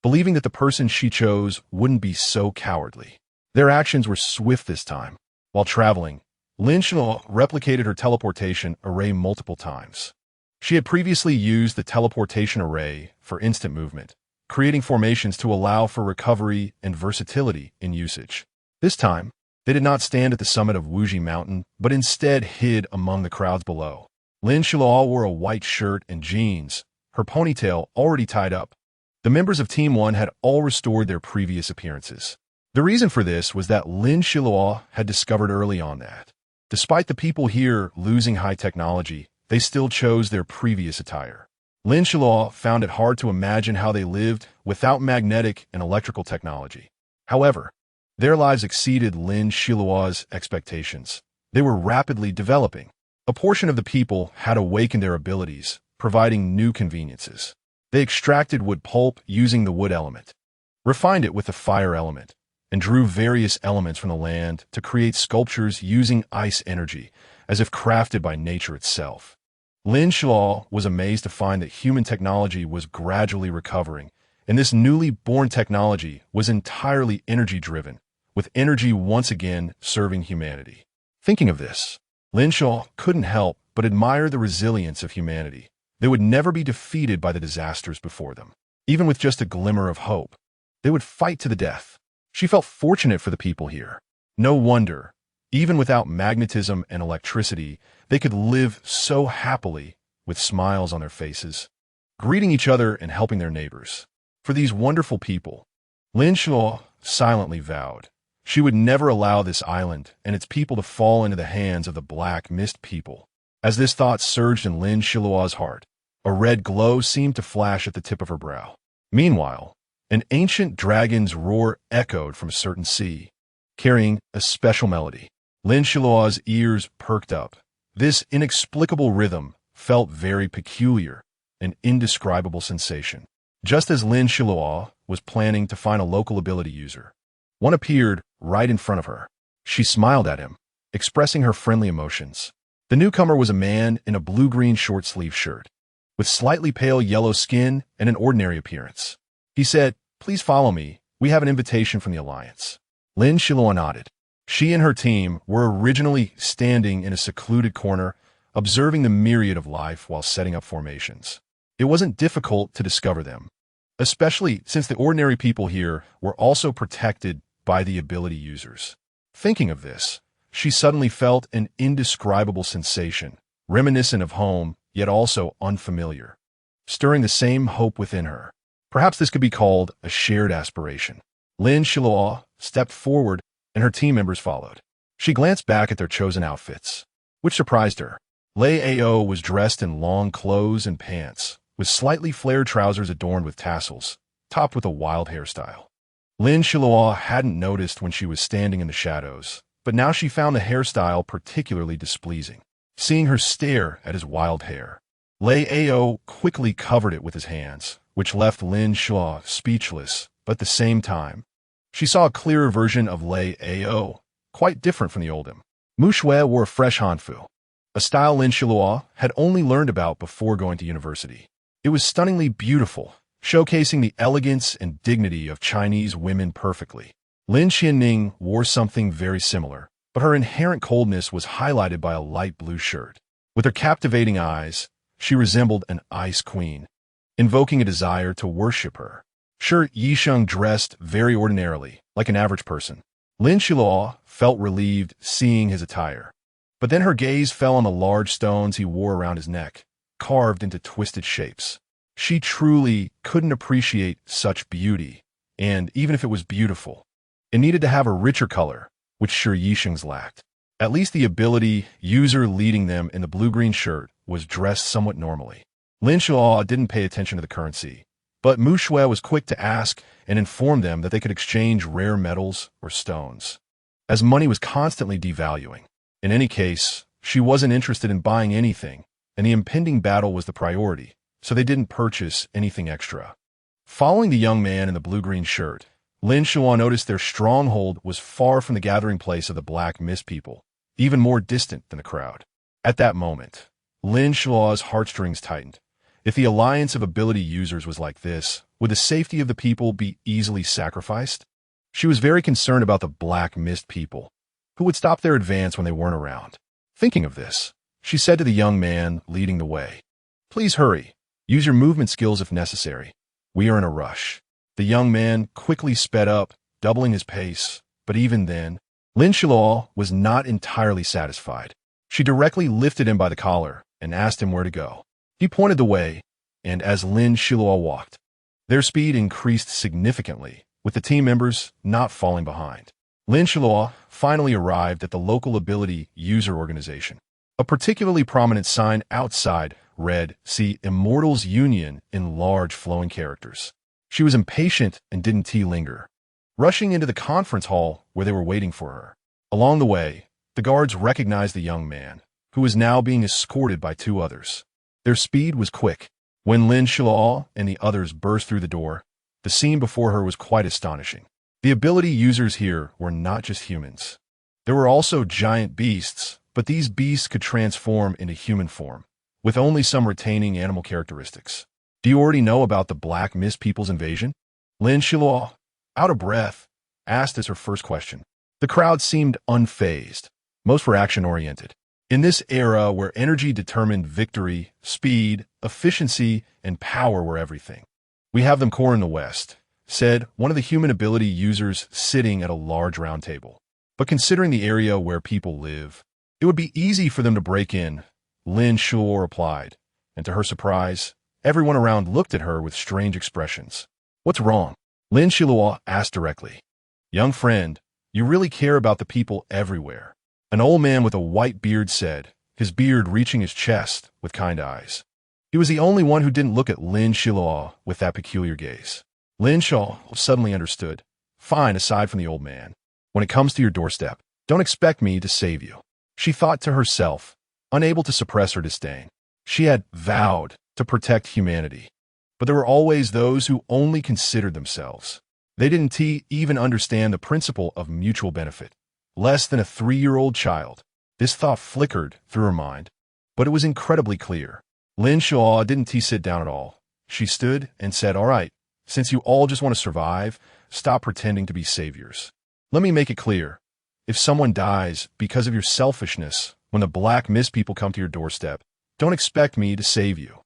[SPEAKER 1] believing that the person she chose wouldn't be so cowardly. Their actions were swift this time. While traveling, Lin Xiluo replicated her teleportation array multiple times. She had previously used the teleportation array for instant movement, creating formations to allow for recovery and versatility in usage. This time, they did not stand at the summit of Wuji Mountain, but instead hid among the crowds below. Lin Xiluo wore a white shirt and jeans, her ponytail already tied up. The members of Team 1 had all restored their previous appearances. The reason for this was that Lin Xiluo had discovered early on that, despite the people here losing high technology, they still chose their previous attire. Lin Xiluo found it hard to imagine how they lived without magnetic and electrical technology. However, their lives exceeded Lin Xiluo's expectations. They were rapidly developing. A portion of the people had awakened their abilities, providing new conveniences. They extracted wood pulp using the wood element, refined it with the fire element, and drew various elements from the land to create sculptures using ice energy, as if crafted by nature itself. Lin Xiluo was amazed to find that human technology was gradually recovering, and this newly born technology was entirely energy-driven, with energy once again serving humanity. Thinking of this, Lin Xiluo couldn't help but admire the resilience of humanity. They would never be defeated by the disasters before them. Even with just a glimmer of hope, they would fight to the death. She felt fortunate for the people here. No wonder, even without magnetism and electricity, they could live so happily with smiles on their faces, greeting each other and helping their neighbors. For these wonderful people, Lin Xiluo silently vowed she would never allow this island and its people to fall into the hands of the Black Mist people. As this thought surged in Lin Xiluo's heart, a red glow seemed to flash at the tip of her brow. Meanwhile, an ancient dragon's roar echoed from a certain sea, carrying a special melody. Lin Xiluo's ears perked up. This inexplicable rhythm felt very peculiar, an indescribable sensation. Just as Lin Xiluo was planning to find a local ability user, one appeared right in front of her. She smiled at him, expressing her friendly emotions. The newcomer was a man in a blue-green short-sleeve shirt, with slightly pale yellow skin and an ordinary appearance. He said, "Please follow me. We have an invitation from the Alliance." Lin Xiluo nodded. She and her team were originally standing in a secluded corner, observing the myriad of life while setting up formations. It wasn't difficult to discover them, especially since the ordinary people here were also protected by the ability users. Thinking of this, she suddenly felt an indescribable sensation, reminiscent of home, yet also unfamiliar, stirring the same hope within her. Perhaps this could be called a shared aspiration. Lin Xiluo stepped forward, and her team members followed. She glanced back at their chosen outfits, which surprised her. Lei Ao was dressed in long clothes and pants, with slightly flared trousers adorned with tassels, topped with a wild hairstyle. Lin Xiluo hadn't noticed when she was standing in the shadows, but now she found the hairstyle particularly displeasing. Seeing her stare at his wild hair, Lei Ao quickly covered it with his hands, which left Lin Xiluo speechless, but at the same time, she saw a clearer version of Lei Ao, quite different from the old him. Mu Shui wore a fresh hanfu, a style Lin Xiluo had only learned about before going to university. It was stunningly beautiful, showcasing the elegance and dignity of Chinese women perfectly. Lin Xianning wore something very similar, but her inherent coldness was highlighted by a light blue shirt. With her captivating eyes, she resembled an ice queen, invoking a desire to worship her. Sure, Yisheng dressed very ordinarily, like an average person. Lin Xiluo felt relieved seeing his attire. But then her gaze fell on the large stones he wore around his neck, carved into twisted shapes. She truly couldn't appreciate such beauty, and even if it was beautiful, it needed to have a richer color, which sure Yisheng's lacked. At least the ability user leading them in the blue-green shirt was dressed somewhat normally. Lin Xiluo didn't pay attention to the currency, but Mu Shui was quick to ask and inform them that they could exchange rare metals or stones, as money was constantly devaluing. In any case, she wasn't interested in buying anything, and the impending battle was the priority, so they didn't purchase anything extra. Following the young man in the blue-green shirt, Lin Xiluo noticed their stronghold was far from the gathering place of the Black Mist people, even more distant than the crowd. At that moment, Lin Xiluo's heartstrings tightened. If the alliance of ability users was like this, would the safety of the people be easily sacrificed? She was very concerned about the Black Mist people, who would stop their advance when they weren't around. Thinking of this, she said to the young man leading the way, "Please hurry. Use your movement skills if necessary. We are in a rush." The young man quickly sped up, doubling his pace, but even then, Lin Xiluo was not entirely satisfied. She directly lifted him by the collar and asked him where to go. He pointed the way, and as Lin Xiluo walked, their speed increased significantly, with the team members not falling behind. Lin Xiluo finally arrived at the local ability user organization. A particularly prominent sign outside read, "See Immortals Union" in large flowing characters. She was impatient and didn't linger, rushing into the conference hall where they were waiting for her. Along the way, the guards recognized the young man, who was now being escorted by two others. Their speed was quick. When Lin Xiluo and the others burst through the door, the scene before her was quite astonishing. The ability users here were not just humans. There were also giant beasts, but these beasts could transform into human form, with only some retaining animal characteristics. Do you already know about the Black Mist People's invasion? Lin Xiluo, out of breath, asked as her first question. The crowd seemed unfazed. Most were action-oriented. In this era where energy determined victory, speed, efficiency, and power were everything. We have them core in the West, said one of the human ability users sitting at a large round table. But considering the area where people live, it would be easy for them to break in, Lin Xiluo replied, and to her surprise, everyone around looked at her with strange expressions. What's wrong? Lin Xiluo asked directly. Young friend, you really care about the people everywhere. An old man with a white beard said, his beard reaching his chest with kind eyes. He was the only one who didn't look at Lin Xiluo with that peculiar gaze. Lin Xiluo suddenly understood. Fine, aside from the old man. When it comes to your doorstep, don't expect me to save you. She thought to herself, unable to suppress her disdain. She had vowed to protect humanity. But there were always those who only considered themselves. They didn't even understand the principle of mutual benefit. Less than a 3-year-old child. This thought flickered through her mind, but it was incredibly clear. Lin Xiluo didn't sit down at all. She stood and said, all right, since you all just want to survive, stop pretending to be saviors. Let me make it clear. If someone dies because of your selfishness when the Black Mist people come to your doorstep, don't expect me to save you.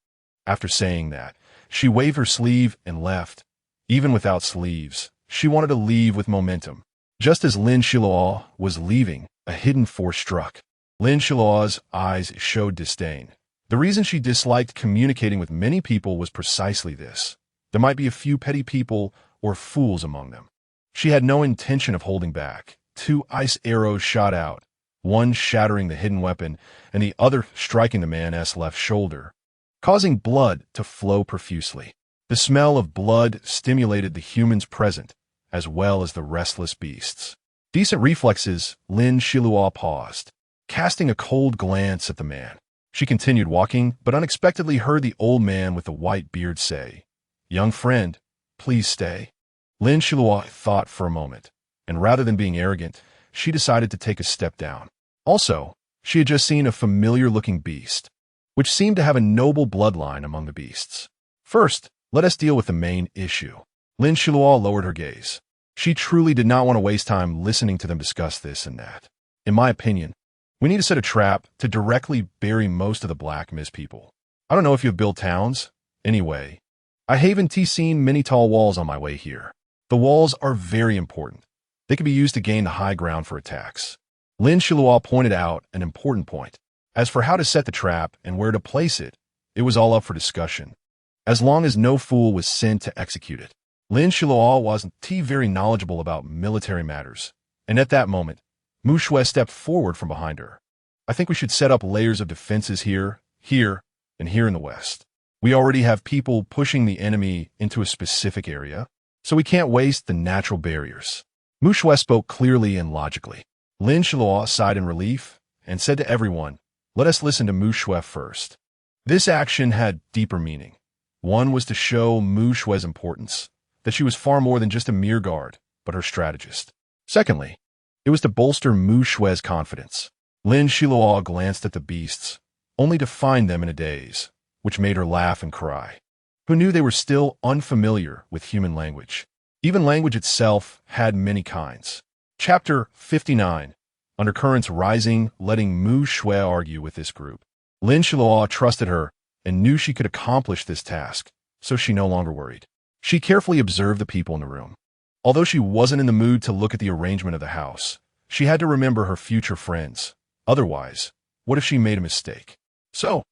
[SPEAKER 1] After saying that, she waved her sleeve and left. Even without sleeves, she wanted to leave with momentum. Just as Lin Xiluo was leaving, a hidden force struck. Lin Xiluo's eyes showed disdain. The reason she disliked communicating with many people was precisely this. There might be a few petty people or fools among them. She had no intention of holding back. 2 ice arrows shot out, one shattering the hidden weapon and the other striking the man's left shoulder, causing blood to flow profusely. The smell of blood stimulated the humans present, as well as the restless beasts. Decent reflexes, Lin Xiluo paused, casting a cold glance at the man. She continued walking, but unexpectedly heard the old man with the white beard say, Young friend, please stay. Lin Xiluo thought for a moment, and rather than being arrogant, she decided to take a step down. Also, she had just seen a familiar-looking beast, which seemed to have a noble bloodline among the beasts. First, let us deal with the main issue. Lin Xiluo lowered her gaze. She truly did not want to waste time listening to them discuss this and that. In my opinion, we need to set a trap to directly bury most of the Black Mist people. I don't know if you've built towns. Anyway, I haven't seen many tall walls on my way here. The walls are very important. They can be used to gain the high ground for attacks. Lin Xiluo pointed out an important point. As for how to set the trap and where to place it, it was all up for discussion, as long as no fool was sent to execute it. Lin Xiluo wasn't very knowledgeable about military matters, and at that moment, Mu Shui stepped forward from behind her. I think we should set up layers of defenses here, and here in the west. We already have people pushing the enemy into a specific area, so we can't waste the natural barriers. Mu Shui spoke clearly and logically. Lin Xiluo sighed in relief and said to everyone, let us listen to Mu Shui first. This action had deeper meaning. One was to show Mu Shui's importance, that she was far more than just a mere guard, but her strategist. Secondly, it was to bolster Mu Shui's confidence. Lin Xiluo glanced at the beasts, only to find them in a daze, which made her laugh and cry. Who knew they were still unfamiliar with human language? Even language itself had many kinds. Chapter 59. Undercurrents rising, letting Mu Shui argue with this group. Lin Xiluo trusted her and knew she could accomplish this task, so she no longer worried. She carefully observed the people in the room. Although she wasn't in the mood to look at the arrangement of the house, she had to remember her future friends. Otherwise, what if she made a mistake? So,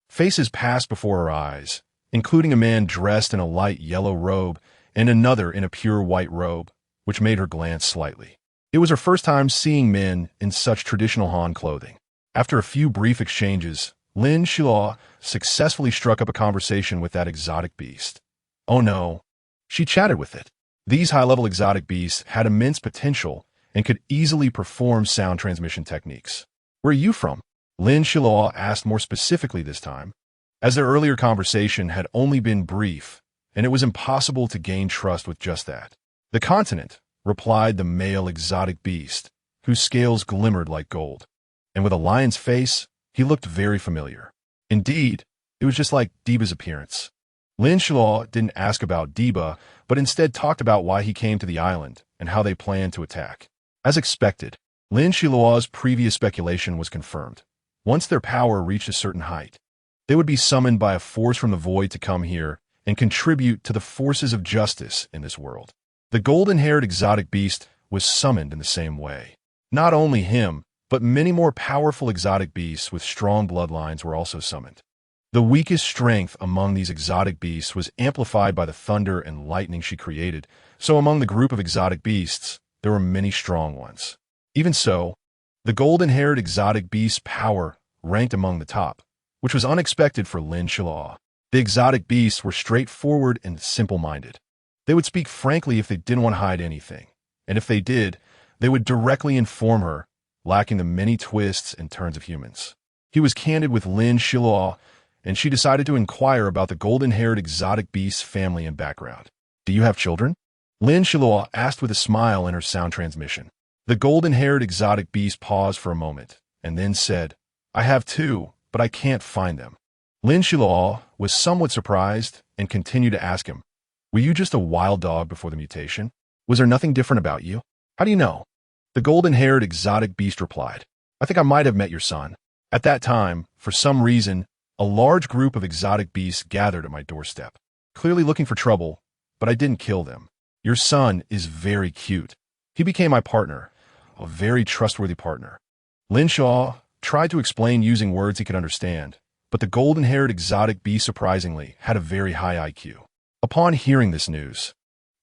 [SPEAKER 1] faces passed before her eyes, including a man dressed in a light yellow robe and another in a pure white robe, which made her glance slightly. It was her first time seeing men in such traditional Han clothing. After a few brief exchanges, Lin Xiluo successfully struck up a conversation with that exotic beast. Oh no, she chatted with it. These high-level exotic beasts had immense potential and could easily perform sound transmission techniques. Where are you from? Lin Xiluo asked more specifically this time. as their earlier conversation had only been brief, and it was impossible to gain trust with just that. "The continent," replied the male exotic beast, whose scales glimmered like gold. And with a lion's face, he looked very familiar. Indeed, it was just like Diba's appearance. Lin Xiluo didn't ask about Diba, but instead talked about why he came to the island and how they planned to attack. As expected, Lin Xiluo's previous speculation was confirmed. Once their power reached a certain height, they would be summoned by a force from the void to come here and contribute to the forces of justice in this world. The golden-haired exotic beast was summoned in the same way. Not only him, but many more powerful exotic beasts with strong bloodlines were also summoned. The weakest strength among these exotic beasts was amplified by the thunder and lightning she created, so among the group of exotic beasts, there were many strong ones. Even so, the golden-haired exotic beast's power ranked among the top, which was unexpected for Lin Xiluo. The exotic beasts were straightforward and simple-minded. They would speak frankly if they didn't want to hide anything, and if they did, they would directly inform her, lacking the many twists and turns of humans. He was candid with Lin Xiluo, and she decided to inquire about the golden-haired exotic beast's family and background. "Do you have children?" Lin Xiluo asked with a smile in her sound transmission. The golden-haired exotic beast paused for a moment, and then said, "I have two, but I can't find them." Lin Xiluo was somewhat surprised and continued to ask him, "Were you just a wild dog before the mutation? Was there nothing different about you? How do you know?" The golden-haired exotic beast replied, "I think I might have met your son. At that time, for some reason, a large group of exotic beasts gathered at my doorstep, clearly looking for trouble, but I didn't kill them. Your son is very cute. He became my partner, a very trustworthy partner." Lin Xiluo tried to explain using words he could understand, but the golden-haired exotic beast surprisingly had a very high IQ. Upon hearing this news,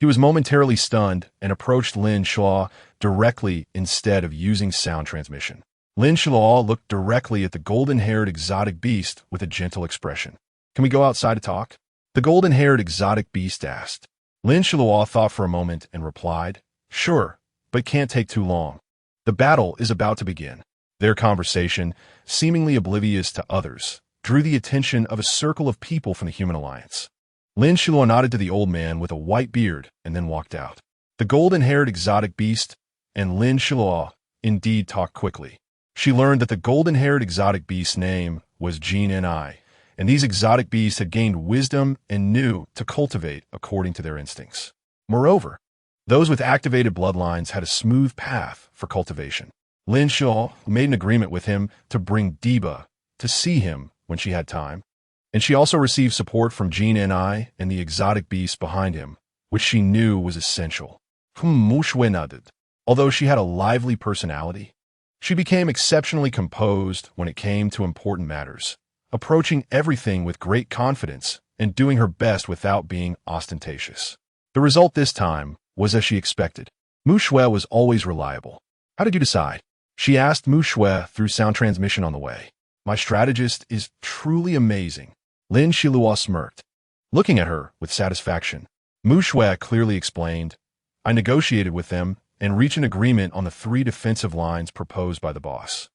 [SPEAKER 1] he was momentarily stunned and approached Lin Xiluo directly instead of using sound transmission. Lin Xiluo looked directly at the golden-haired exotic beast with a gentle expression. "Can we go outside to talk?" The golden-haired exotic beast asked. Lin Xiluo thought for a moment and replied, "Sure, but it can't take too long. The battle is about to begin." Their conversation, seemingly oblivious to others, drew the attention of a circle of people from the Human Alliance. Lin Xiluo nodded to the old man with a white beard and then walked out. The golden-haired exotic beast and Lin Xiluo indeed talked quickly. She learned that the golden-haired exotic beast's name was you.It, and these exotic beasts had gained wisdom and knew to cultivate according to their instincts. Moreover, those with activated bloodlines had a smooth path for cultivation. Lin Xiluo made an agreement with him to bring Diba to see him when she had time, and she also received support from you.It and the exotic beasts behind him, which she knew was essential. Mu Shui nodded. Although she had a lively personality, she became exceptionally composed when it came to important matters, approaching everything with great confidence and doing her best without being ostentatious. The result this time was as she expected. Mu Shui was always reliable. "How did you decide?" she asked Mu Shui through sound transmission on the way. "My strategist is truly amazing." Lin Xiluo smirked, looking at her with satisfaction. Mu Shui clearly explained, "I negotiated with them and reached an agreement on the 3 defensive lines proposed by the boss.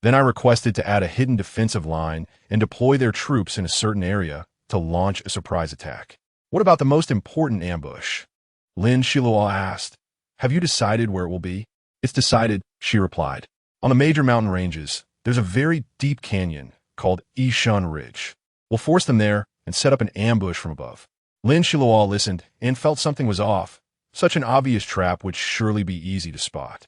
[SPEAKER 1] Then I requested to add a hidden defensive line and deploy their troops in a certain area to launch a surprise attack." "What about the most important ambush?" Lin Xiluo asked. "Have you decided where it will be?" "It's decided," she replied. "On the major mountain ranges, there's a very deep canyon called Yishun Ridge. We'll force them there and set up an ambush from above." Lin Xiluo listened and felt something was off. Such an obvious trap would surely be easy to spot.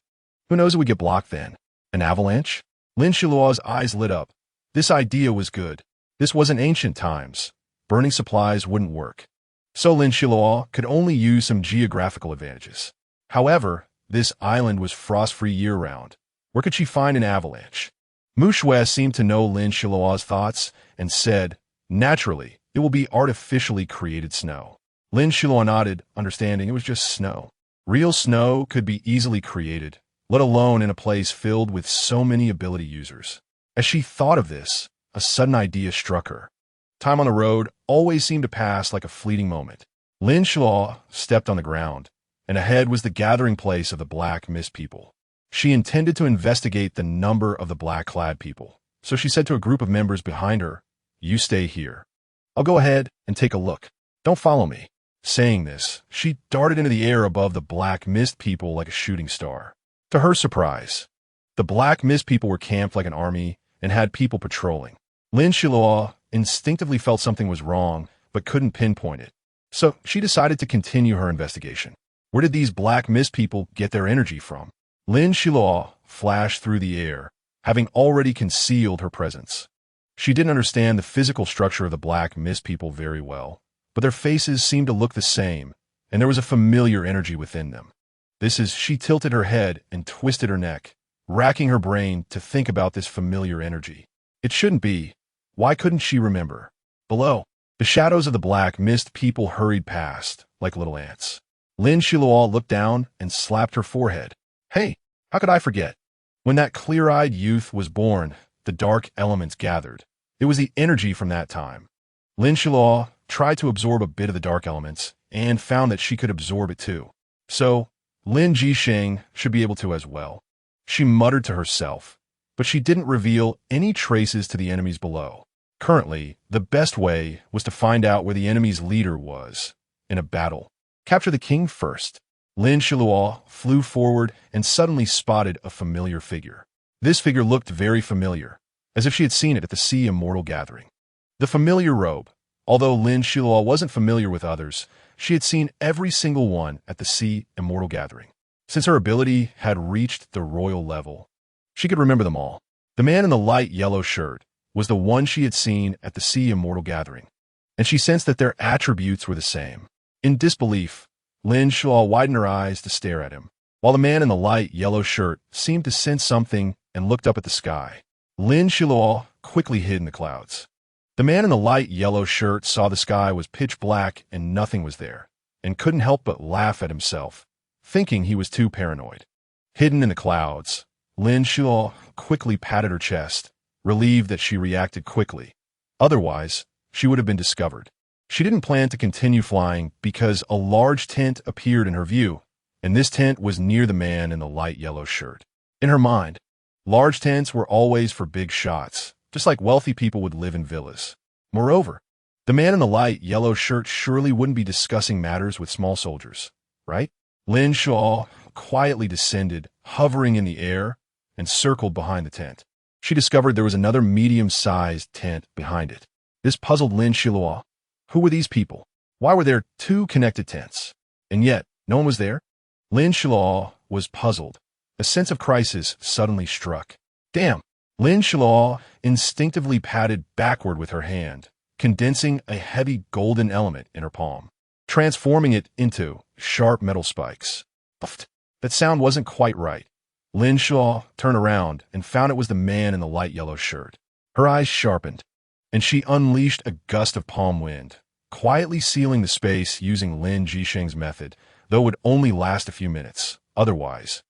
[SPEAKER 1] Who knows if we get blocked then? An avalanche? Lin Xiluo's eyes lit up. This idea was good. This wasn't ancient times. Burning supplies wouldn't work. So Lin Xiluo could only use some geographical advantages. However, this island was frost-free year-round. Where could she find an avalanche? Mu Shui seemed to know Lin Xiluo's thoughts and said, "Naturally, it will be artificially created snow." Lin Xiluo nodded, understanding it was just snow. Real snow could be easily created, let alone in a place filled with so many ability users. As she thought of this, a sudden idea struck her. Time on the road always seemed to pass like a fleeting moment. Lin Xiluo stepped on the ground, and ahead was the gathering place of the Black Mist people. She intended to investigate the number of the black-clad people, so she said to a group of members behind her, You stay here. I'll go ahead and take a look. Don't follow me. Saying this, she darted into the air above the black mist people like a shooting star. To her surprise, the black mist people were camped like an army and had people patrolling. Lin Xiluo instinctively felt something was wrong, but couldn't pinpoint it. So she decided to continue her investigation. Where did these black mist people get their energy from? Lin Xiluo flashed through the air, having already concealed her presence. She didn't understand the physical structure of the black mist people very well, but their faces seemed to look the same, and there was a familiar energy within them. She tilted her head and twisted her neck, racking her brain to think about this familiar energy. It shouldn't be. Why couldn't she remember? Below, the shadows of the black mist people hurried past, like little ants. Lin Xiluo looked down and slapped her forehead. Hey, how could I forget? When that clear-eyed youth was born, the dark elements gathered. It was the energy from that time. Lin Xiluo tried to absorb a bit of the dark elements and found that she could absorb it too. So, Lin Jisheng should be able to as well. She muttered to herself, but she didn't reveal any traces to the enemies below. Currently, the best way was to find out where the enemy's leader was in a battle. Capture the king first. Lin Xiluo flew forward and suddenly spotted a familiar figure. This figure looked very familiar, as if she had seen it at the Sea Immortal Gathering. The familiar robe. Although Lin Xiluo wasn't familiar with others, she had seen every single one at the Sea Immortal Gathering. Since her ability had reached the royal level, she could remember them all. The man in the light yellow shirt was the one she had seen at the Sea Immortal Gathering, and she sensed that their attributes were the same. In disbelief, Lin Xiluo widened her eyes to stare at him, while the man in the light yellow shirt seemed to sense something and looked up at the sky. Lin Xiluo quickly hid in the clouds. The man in the light yellow shirt saw the sky was pitch black and nothing was there, and couldn't help but laugh at himself, thinking he was too paranoid. Hidden in the clouds, Lin Xiluo quickly patted her chest, relieved that she reacted quickly. Otherwise, she would have been discovered. She didn't plan to continue flying because a large tent appeared in her view, and this tent was near the man in the light yellow shirt. In her mind, large tents were always for big shots, just like wealthy people would live in villas. Moreover, the man in the light yellow shirt surely wouldn't be discussing matters with small soldiers, right? Lin Xiluo quietly descended, hovering in the air, and circled behind the tent. She discovered there was another medium-sized tent behind it. This puzzled Lin Xiluo. Who were these people? Why were there two connected tents? And yet, no one was there? Lin Xiluo was puzzled. A sense of crisis suddenly struck. Damn! Lin Xiluo instinctively patted backward with her hand, condensing a heavy golden element in her palm, transforming it into sharp metal spikes. Puffed. That sound wasn't quite right. Lin Xiluo turned around and found it was the man in the light yellow shirt. Her eyes sharpened, and she unleashed a gust of palm wind, quietly sealing the space using Lin Jisheng's method, though it would only last a few minutes. Otherwise,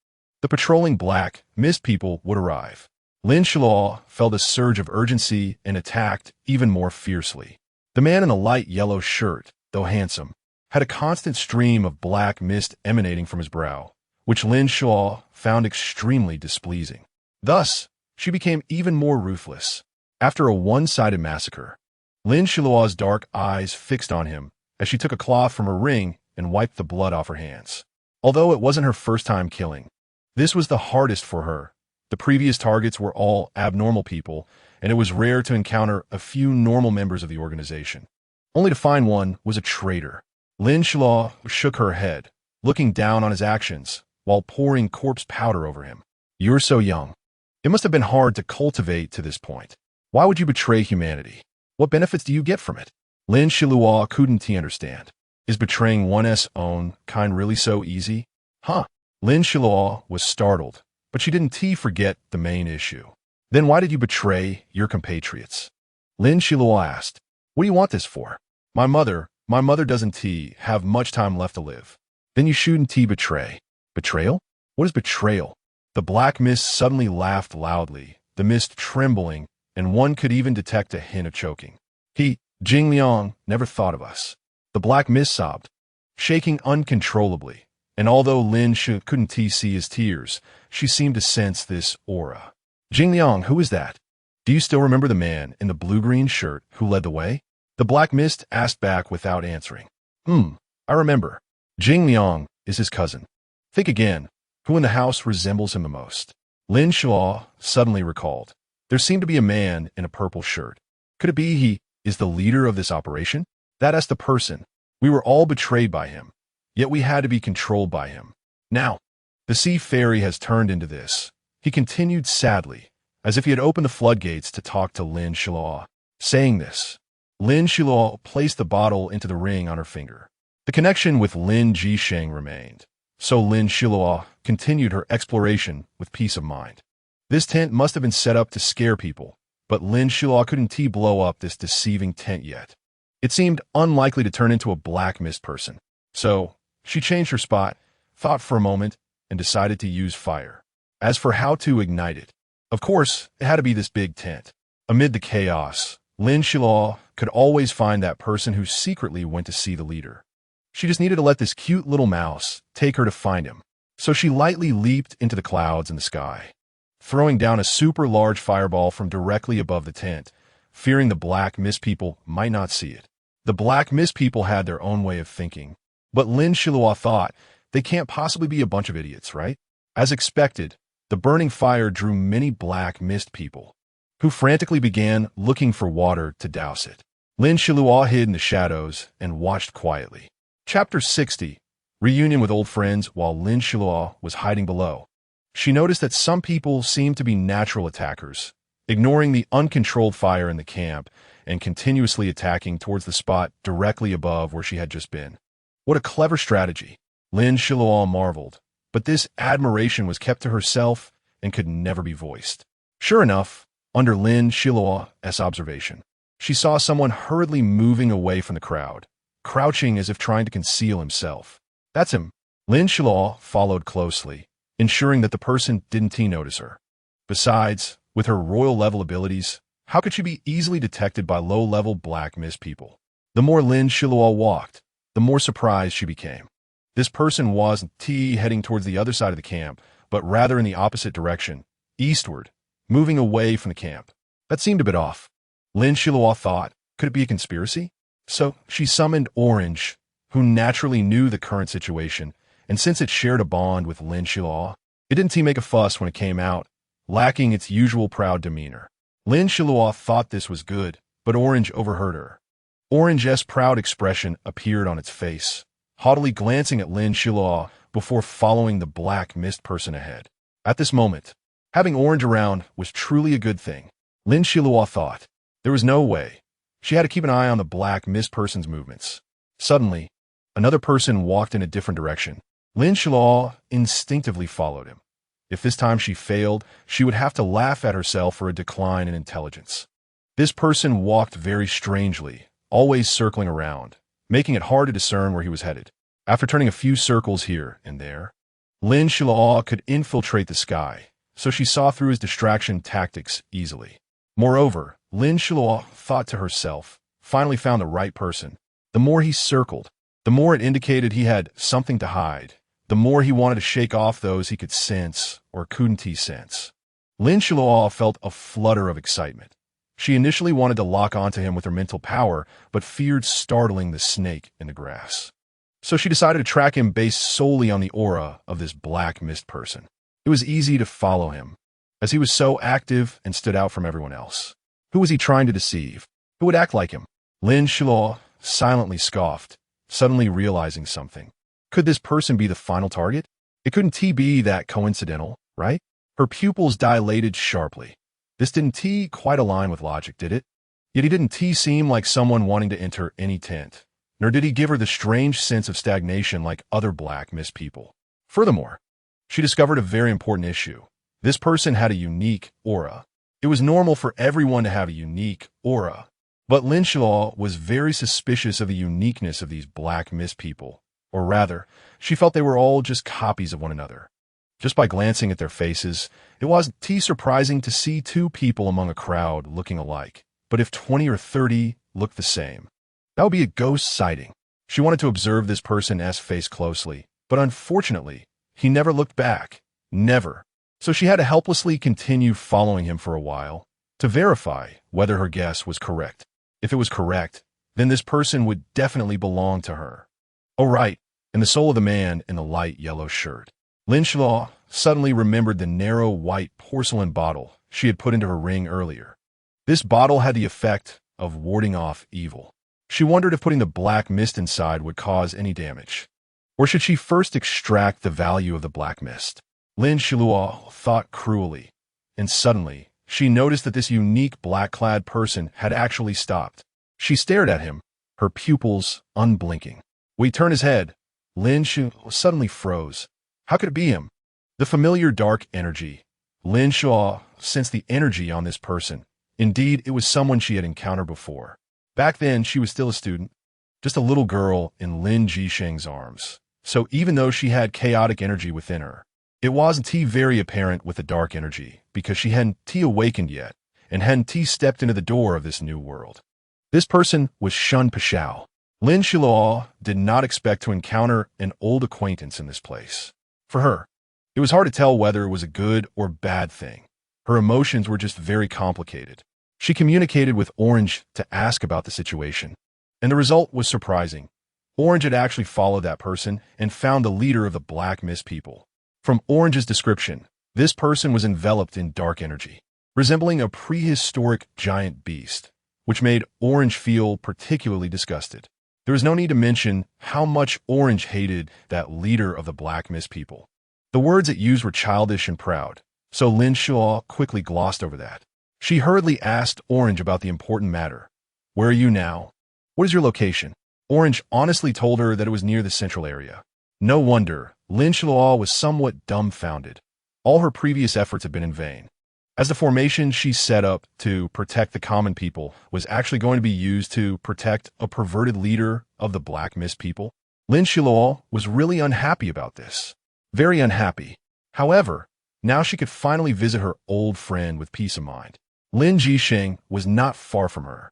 [SPEAKER 1] the patrolling black mist people would arrive. Lin Xiluo felt a surge of urgency and attacked even more fiercely. The man in the light yellow shirt, though handsome, had a constant stream of black mist emanating from his brow, which Lin Xiluo found extremely displeasing. Thus, she became even more ruthless. After a one-sided massacre, Lin Xiluo's dark eyes fixed on him as she took a cloth from her ring and wiped the blood off her hands. Although it wasn't her first time killing, this was the hardest for her. The previous targets were all abnormal people, and it was rare to encounter a few normal members of the organization. Only to find one was a traitor. Lin Xiluo shook her head, looking down on his actions, while pouring corpse powder over him. You're so young. It must have been hard to cultivate to this point. Why would you betray humanity? What benefits do you get from it? Lin Xiluo couldn't understand. Is betraying one's own kind really so easy? Huh? Lin Xiluo was startled, but she didn't forget the main issue. Then why did you betray your compatriots? Lin Xiluo asked. What do you want this for? My mother doesn't have much time left to live. Then you shouldn't betray. Betrayal? What is betrayal? The black mist suddenly laughed loudly, the mist trembling, and one could even detect a hint of choking. Jing Liang, never thought of us. The black mist sobbed, shaking uncontrollably, and although Lin Xiluo couldn't see his tears, she seemed to sense this aura. Jing Liang, who is that? Do you still remember the man in the blue-green shirt who led the way? The black mist asked back without answering. I remember. Jing Liang is his cousin. Think again. Who in the house resembles him the most? Lin Xiluo suddenly recalled. There seemed to be a man in a purple shirt. Could it be he is the leader of this operation? That's the person. We were all betrayed by him, yet we had to be controlled by him. Now, the sea fairy has turned into this. He continued sadly, as if he had opened the floodgates to talk to Lin Xiluo. Saying this, Lin Xiluo placed the bottle into the ring on her finger. The connection with Lin Jisheng remained, so Lin Xiluo continued her exploration with peace of mind. This tent must have been set up to scare people, but Lin Xiluo couldn't blow up this deceiving tent yet. It seemed unlikely to turn into a black mist person, so she changed her spot, thought for a moment, and decided to use fire. As for how to ignite it, of course, it had to be this big tent. Amid the chaos, Lin Xiluo could always find that person who secretly went to see the leader. She just needed to let this cute little mouse take her to find him. So she lightly leaped into the clouds in the sky, throwing down a super large fireball from directly above the tent, fearing the black mist people might not see it. The black mist people had their own way of thinking, but Lin Xiluo thought they can't possibly be a bunch of idiots, right? As expected, the burning fire drew many black mist people, who frantically began looking for water to douse it. Lin Xiluo hid in the shadows and watched quietly. Chapter 60. Reunion with old friends. While Lin Xiluo was hiding below, she noticed that some people seemed to be natural attackers, ignoring the uncontrolled fire in the camp and continuously attacking towards the spot directly above where she had just been. What a clever strategy, Lin Xiluo marveled, but this admiration was kept to herself and could never be voiced. Sure enough, under Lin Xiluo's observation, she saw someone hurriedly moving away from the crowd, crouching as if trying to conceal himself. That's him. Lin Xiluo followed closely, ensuring that the person didn't notice her. Besides, with her royal-level abilities, how could she be easily detected by low-level black mist people? The more Lin Xiluo walked, the more surprised she became. This person wasn't heading towards the other side of the camp, but rather in the opposite direction, eastward, moving away from the camp. That seemed a bit off. Lin Xiluo thought, could it be a conspiracy? So she summoned Orange, who naturally knew the current situation, and since it shared a bond with Lin Xiluo, it didn't make a fuss when it came out, lacking its usual proud demeanor. Lin Xiluo thought this was good, but Orange overheard her. Orange's proud expression appeared on its face, haughtily glancing at Lin Xiluo before following the black mist person ahead. At this moment, having Orange around was truly a good thing. Lin Xiluo thought. There was no way. She had to keep an eye on the black mist person's movements. Suddenly, another person walked in a different direction. Lin Xiluo instinctively followed him. If this time she failed, she would have to laugh at herself for a decline in intelligence. This person walked very strangely, always circling around, making it hard to discern where he was headed. After turning a few circles here and there, Lin Xiluo could infiltrate the sky, so she saw through his distraction tactics easily. Moreover, Lin Xiluo thought to herself, finally found the right person. The more he circled, the more it indicated he had something to hide, the more he wanted to shake off those he could sense or couldn't sense. Lin Xiluo felt a flutter of excitement. She initially wanted to lock onto him with her mental power, but feared startling the snake in the grass. So she decided to track him based solely on the aura of this black mist person. It was easy to follow him, as he was so active and stood out from everyone else. Who was he trying to deceive? Who would act like him? Lin Xiluo silently scoffed, suddenly realizing something. Could this person be the final target? It couldn't be that coincidental, right? Her pupils dilated sharply. This didn't quite align with logic, did it? Yet he didn't seem like someone wanting to enter any tent, nor did he give her the strange sense of stagnation like other black mist people. Furthermore, she discovered a very important issue. This person had a unique aura. It was normal for everyone to have a unique aura, but Lin Xiluo was very suspicious of the uniqueness of these black mist people, or rather, she felt they were all just copies of one another. Just by glancing at their faces, it wasn't surprising to see two people among a crowd looking alike, but if 20 or 30 looked the same, that would be a ghost sighting. She wanted to observe this person's face closely, but unfortunately, he never looked back. Never. So she had to helplessly continue following him for a while, to verify whether her guess was correct. If it was correct, then this person would definitely belong to her. Oh right, and the soul of the man in the light yellow shirt. Lin Xiluo suddenly remembered the narrow white porcelain bottle she had put into her ring earlier. This bottle had the effect of warding off evil. She wondered if putting the black mist inside would cause any damage. Or should she first extract the value of the black mist? Lin Xiluo thought cruelly, and suddenly she noticed that this unique black-clad person had actually stopped. She stared at him, her pupils unblinking. When he turned his head, Lin Xiluo suddenly froze. How could it be him? The familiar dark energy. Lin Xiluo sensed the energy on this person. Indeed, it was someone she had encountered before. Back then, she was still a student, just a little girl in Lin Jisheng's arms. So even though she had chaotic energy within her, it wasn't very apparent with the dark energy because she hadn't awakened yet and hadn't stepped into the door of this new world. This person was Shun Pashao. Lin Xiluo did not expect to encounter an old acquaintance in this place. For her, it was hard to tell whether it was a good or bad thing. Her emotions were just very complicated. She communicated with Orange to ask about the situation, and the result was surprising. Orange had actually followed that person and found the leader of the Black Mist people. From Orange's description, this person was enveloped in dark energy, resembling a prehistoric giant beast, which made Orange feel particularly disgusted. There is no need to mention how much Orange hated that leader of the Black Mist people. The words it used were childish and proud, so Lin Xiluo quickly glossed over that. She hurriedly asked Orange about the important matter. Where are you now? What is your location? Orange honestly told her that it was near the central area. No wonder, Lin Xiluo was somewhat dumbfounded. All her previous efforts had been in vain, as the formation she set up to protect the common people was actually going to be used to protect a perverted leader of the Black Mist people. Lin Xiluo was really unhappy about this. Very unhappy. However, now she could finally visit her old friend with peace of mind. Lin Jisheng was not far from her,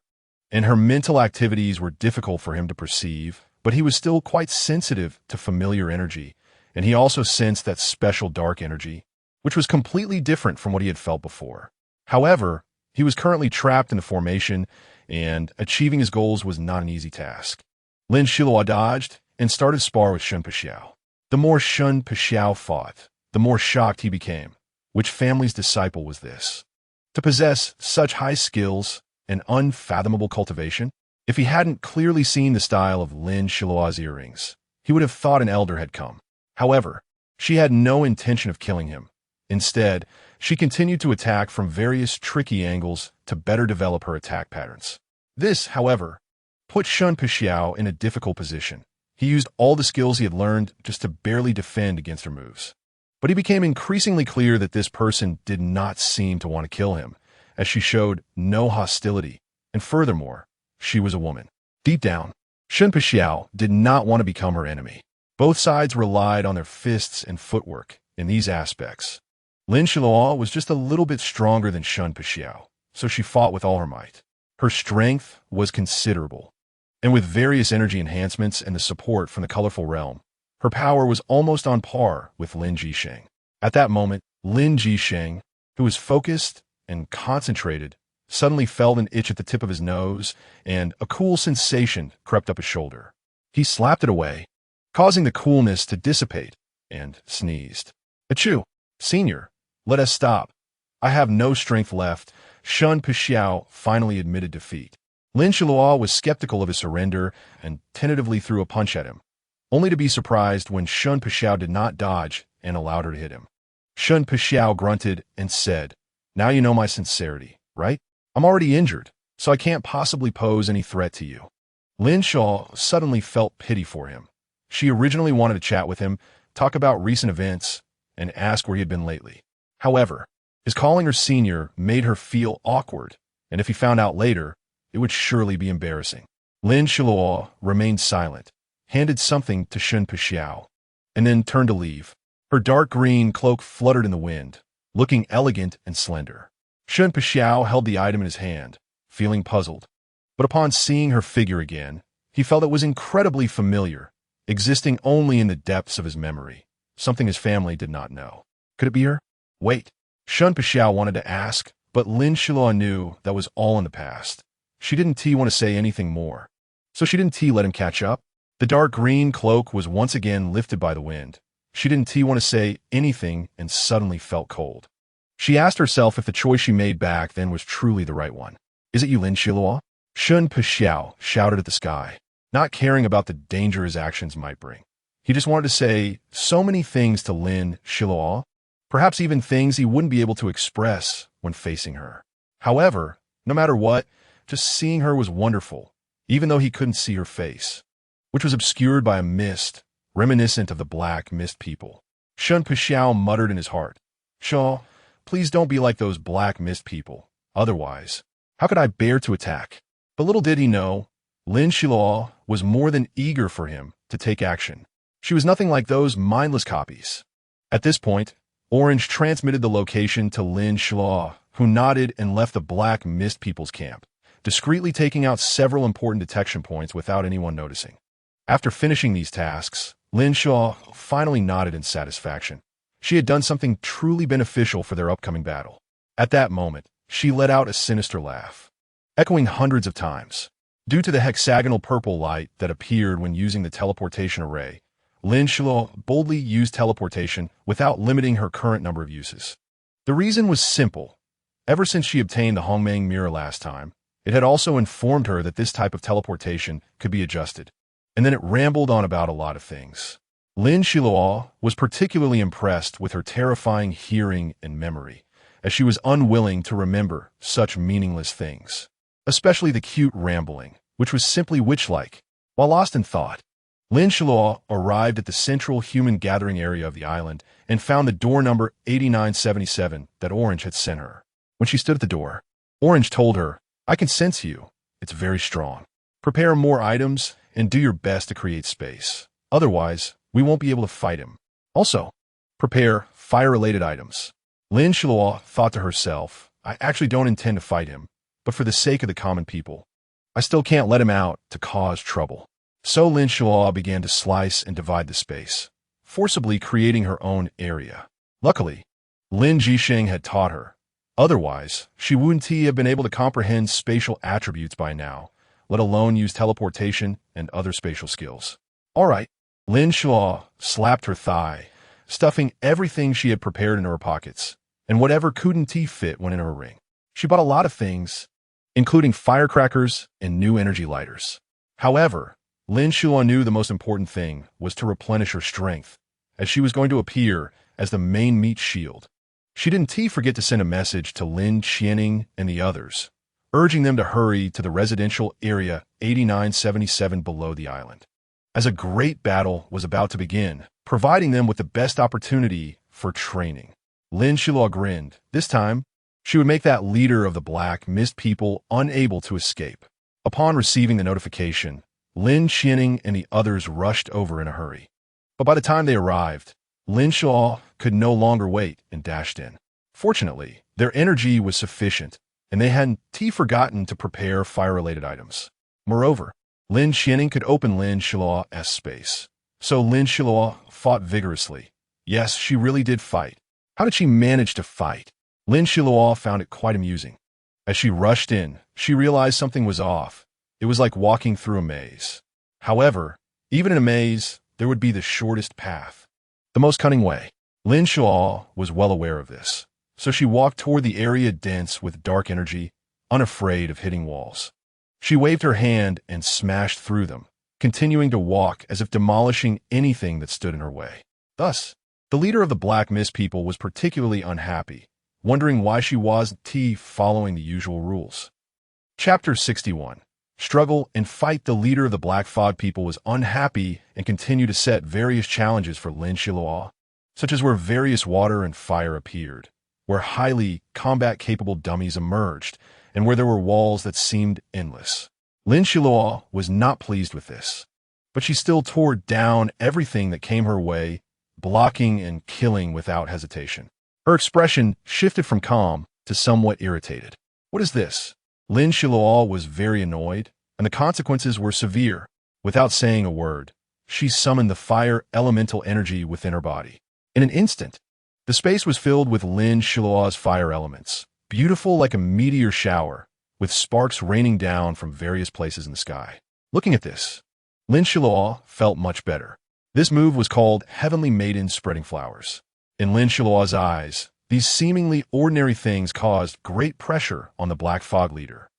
[SPEAKER 1] and her mental activities were difficult for him to perceive, but he was still quite sensitive to familiar energy, and he also sensed that special dark energy, which was completely different from what he had felt before. However, he was currently trapped in the formation, and achieving his goals was not an easy task. Lin Xiluo dodged and started spar with Shun Pashao. The more Shun Pashao fought, the more shocked he became. Which family's disciple was this? To possess such high skills and unfathomable cultivation? If he hadn't clearly seen the style of Lin Xiluo's earrings, he would have thought an elder had come. However, she had no intention of killing him. Instead, she continued to attack from various tricky angles to better develop her attack patterns. This, however, put Shun Pashao in a difficult position. He used all the skills he had learned just to barely defend against her moves. But he became increasingly clear that this person did not seem to want to kill him, as she showed no hostility, and furthermore, she was a woman. Deep down, Shun Pashao did not want to become her enemy. Both sides relied on their fists and footwork in these aspects. Lin Xiluo was just a little bit stronger than Shun Pashao, so she fought with all her might. Her strength was considerable, and with various energy enhancements and the support from the colorful realm, her power was almost on par with Lin Jisheng. At that moment, Lin Jisheng, who was focused and concentrated, suddenly felt an itch at the tip of his nose, and a cool sensation crept up his shoulder. He slapped it away, causing the coolness to dissipate, and sneezed. Achoo! Senior, let us stop. I have no strength left. Shun Pashao finally admitted defeat. Lin Xiluo was skeptical of his surrender and tentatively threw a punch at him, only to be surprised when Shun Pashao did not dodge and allowed her to hit him. Shun Pashao grunted and said, "Now you know my sincerity, right? I'm already injured, so I can't possibly pose any threat to you." Lin Xiluo suddenly felt pity for him. She originally wanted to chat with him, talk about recent events, and ask where he had been lately. However, his calling her senior made her feel awkward, and if he found out later, it would surely be embarrassing. Lin Xiluo remained silent, handed something to Shun Pashao, and then turned to leave. Her dark green cloak fluttered in the wind, looking elegant and slender. Shun Pashao held the item in his hand, feeling puzzled. But upon seeing her figure again, he felt it was incredibly familiar, existing only in the depths of his memory, something his family did not know. Could it be her? Wait. Shun Pashao wanted to ask, But Lin Xiluo knew that was all in the past. She didn't want to say anything more. So she didn't let him catch up. The dark green cloak was once again lifted by the wind. She didn't want to say anything and suddenly felt cold. She asked herself if the choice she made back then was truly the right one. Is it you, Lin Xiluo? Shun Pixiao shouted at the sky, not caring about the danger his actions might bring. He just wanted to say so many things to Lin Xiluo, perhaps even things he wouldn't be able to express when facing her. However, no matter what, just seeing her was wonderful, even though he couldn't see her face, which was obscured by a mist, reminiscent of the black mist people. Shun Pixiao muttered in his heart, "Shaw, please don't be like those black mist people. Otherwise, how could I bear to attack?" But little did he know, Lin Xiluo was more than eager for him to take action. She was nothing like those mindless copies. At this point, Orange transmitted the location to Lin Xiluo, who nodded and left the black mist people's camp, discreetly taking out several important detection points without anyone noticing. After finishing these tasks, Lin Xiluo finally nodded in satisfaction. She had done something truly beneficial for their upcoming battle. At that moment, she let out a sinister laugh, echoing hundreds of times. Due to the hexagonal purple light that appeared when using the teleportation array, Lin Xiluo boldly used teleportation without limiting her current number of uses. The reason was simple. Ever since she obtained the Hongmeng mirror last time, it had also informed her that this type of teleportation could be adjusted. And then it rambled on about a lot of things. Lin Xiluo was particularly impressed with her terrifying hearing and memory, as she was unwilling to remember such meaningless things, especially the cute rambling, which was simply witch-like. While lost in thought, Lin Xiluo arrived at the central human gathering area of the island and found the door number 8977 that Orange had sent her. When she stood at the door, Orange told her, "I can sense you. It's very strong. Prepare more items and do your best to create space. Otherwise, we won't be able to fight him. Also, prepare fire-related items." Lin Xiluo thought to herself, "I actually don't intend to fight him, but for the sake of the common people, I still can't let him out to cause trouble." So Lin Xiluo began to slice and divide the space, forcibly creating her own area. Luckily, Lin Jisheng had taught her. Otherwise, she wouldn't have been able to comprehend spatial attributes by now, let alone use teleportation and other spatial skills. All right, Lin Xiluo slapped her thigh, stuffing everything she had prepared in her pockets, and whatever couldn't fit went in her ring. She bought a lot of things, including firecrackers and new energy lighters. However, Lin Xiluo knew the most important thing was to replenish her strength, as she was going to appear as the main meat shield. She didn't forget to send a message to Lin Qianing and the others, urging them to hurry to the residential area 8977 below the island, as a great battle was about to begin, providing them with the best opportunity for training. Lin Xiluo grinned. This time, she would make that leader of the Black Mist people unable to escape. Upon receiving the notification, Lin Qianing and the others rushed over in a hurry. But by the time they arrived, Lin Xiluo could no longer wait and dashed in. Fortunately, their energy was sufficient, and they hadn't forgotten to prepare fire-related items. Moreover, Lin Qianing could open Lin Xiluo's space. So Lin Xiluo fought vigorously. Yes, she really did fight. How did she manage to fight? Lin Xiluo found it quite amusing. As she rushed in, she realized something was off. It was like walking through a maze. However, even in a maze, there would be the shortest path, the most cunning way. Lin Xiluo was well aware of this, so she walked toward the area dense with dark energy, unafraid of hitting walls. She waved her hand and smashed through them, continuing to walk as if demolishing anything that stood in her way. Thus, the leader of the Black Mist people was particularly unhappy, wondering why she wasn't following the usual rules. Chapter 61. Struggle and fight. The leader of the Black Fog people was unhappy and continued to set various challenges for Lin Xiluo, such as where various water and fire appeared, where highly combat-capable dummies emerged, and where there were walls that seemed endless. Lin Xiluo was not pleased with this, but she still tore down everything that came her way, blocking and killing without hesitation. Her expression shifted from calm to somewhat irritated. "What is this?" Lin Xiluo was very annoyed, and the consequences were severe. Without saying a word, she summoned the fire elemental energy within her body. In an instant, the space was filled with Lin Xiluo's fire elements, beautiful like a meteor shower, with sparks raining down from various places in the sky. Looking at this, Lin Xiluo felt much better. This move was called Heavenly Maiden Spreading Flowers. In Lin Xiluo's eyes, these seemingly ordinary things caused great pressure on the Black Fog leader.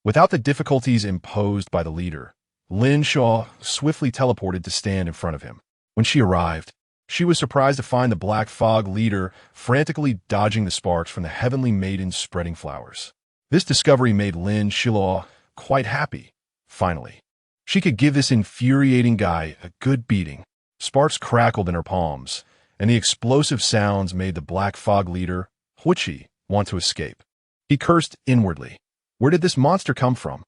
[SPEAKER 1] Without the difficulties imposed by the leader, Lin Xiluo swiftly teleported to stand in front of him. When she arrived, she was surprised to find the Black Fog leader frantically dodging the sparks from the Heavenly Maiden Spreading Flowers. This discovery made Lin Xiluo quite happy. Finally, she could give this infuriating guy a good beating. Sparks crackled in her palms, and the explosive sounds made the Black Fog leader, you.It, want to escape. He cursed inwardly. Where did this monster come from?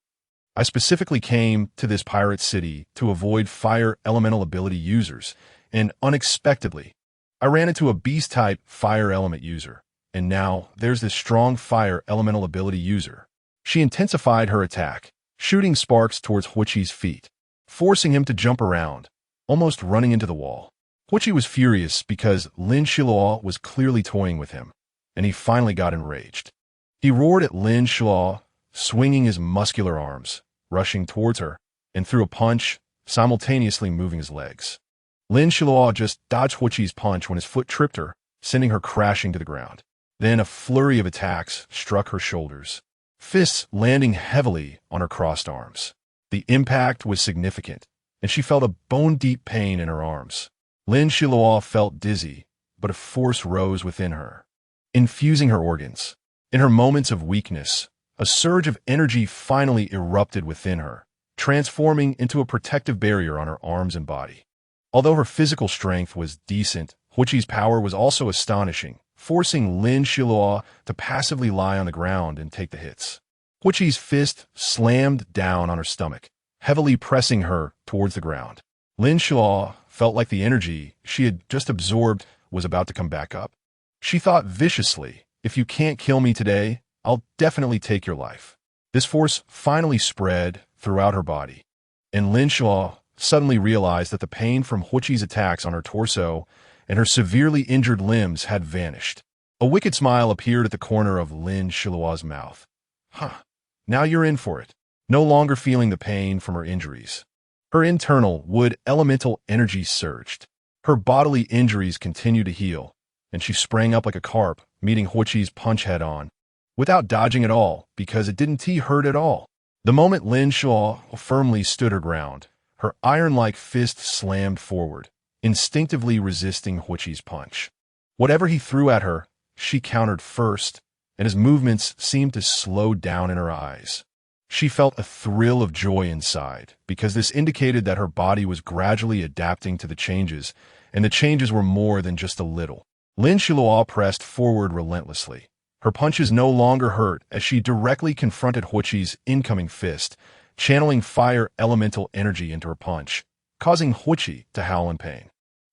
[SPEAKER 1] I specifically came to this pirate city to avoid fire elemental ability users, and unexpectedly, I ran into a beast-type fire element user, and now there's this strong fire elemental ability user. She intensified her attack, shooting sparks towards you.It's feet, forcing him to jump around, almost running into the wall. you.It was furious because Lin Xiluo was clearly toying with him, and he finally got enraged. He roared at Lin Xiluo, swinging his muscular arms, rushing towards her, and threw a punch, simultaneously moving his legs. Lin Xiluo just dodged you.It's punch when his foot tripped her, sending her crashing to the ground. Then a flurry of attacks struck her shoulders, fists landing heavily on her crossed arms. The impact was significant, and she felt a bone-deep pain in her arms. Lin Xiluo felt dizzy, but a force rose within her, infusing her organs. In her moments of weakness, a surge of energy finally erupted within her, transforming into a protective barrier on her arms and body. Although her physical strength was decent, you.It's power was also astonishing, forcing Lin Xiluo to passively lie on the ground and take the hits. you.It's fist slammed down on her stomach, heavily pressing her towards the ground. Lin Xiluo felt like the energy she had just absorbed was about to come back up. She thought viciously, "If you can't kill me today, I'll definitely take your life." This force finally spread throughout her body, and Lin Xiluo suddenly realized that the pain from you.It's attacks on her torso and her severely injured limbs had vanished. A wicked smile appeared at the corner of Lin Xiluo's mouth. Now you're in for it. No longer feeling the pain from her injuries, her internal wood elemental energy surged. Her bodily injuries continued to heal, and she sprang up like a carp, meeting you.It's punch head-on, without dodging at all, because it didn't hurt at all. The moment Lin Xiluo firmly stood her ground, her iron-like fist slammed forward, instinctively resisting you.It's punch. Whatever he threw at her, she countered first, and his movements seemed to slow down in her eyes. She felt a thrill of joy inside, because this indicated that her body was gradually adapting to the changes, and the changes were more than just a little. Lin Xiluo pressed forward relentlessly. Her punches no longer hurt as she directly confronted you.It's incoming fist, channeling fire elemental energy into her punch, causing you.It to howl in pain.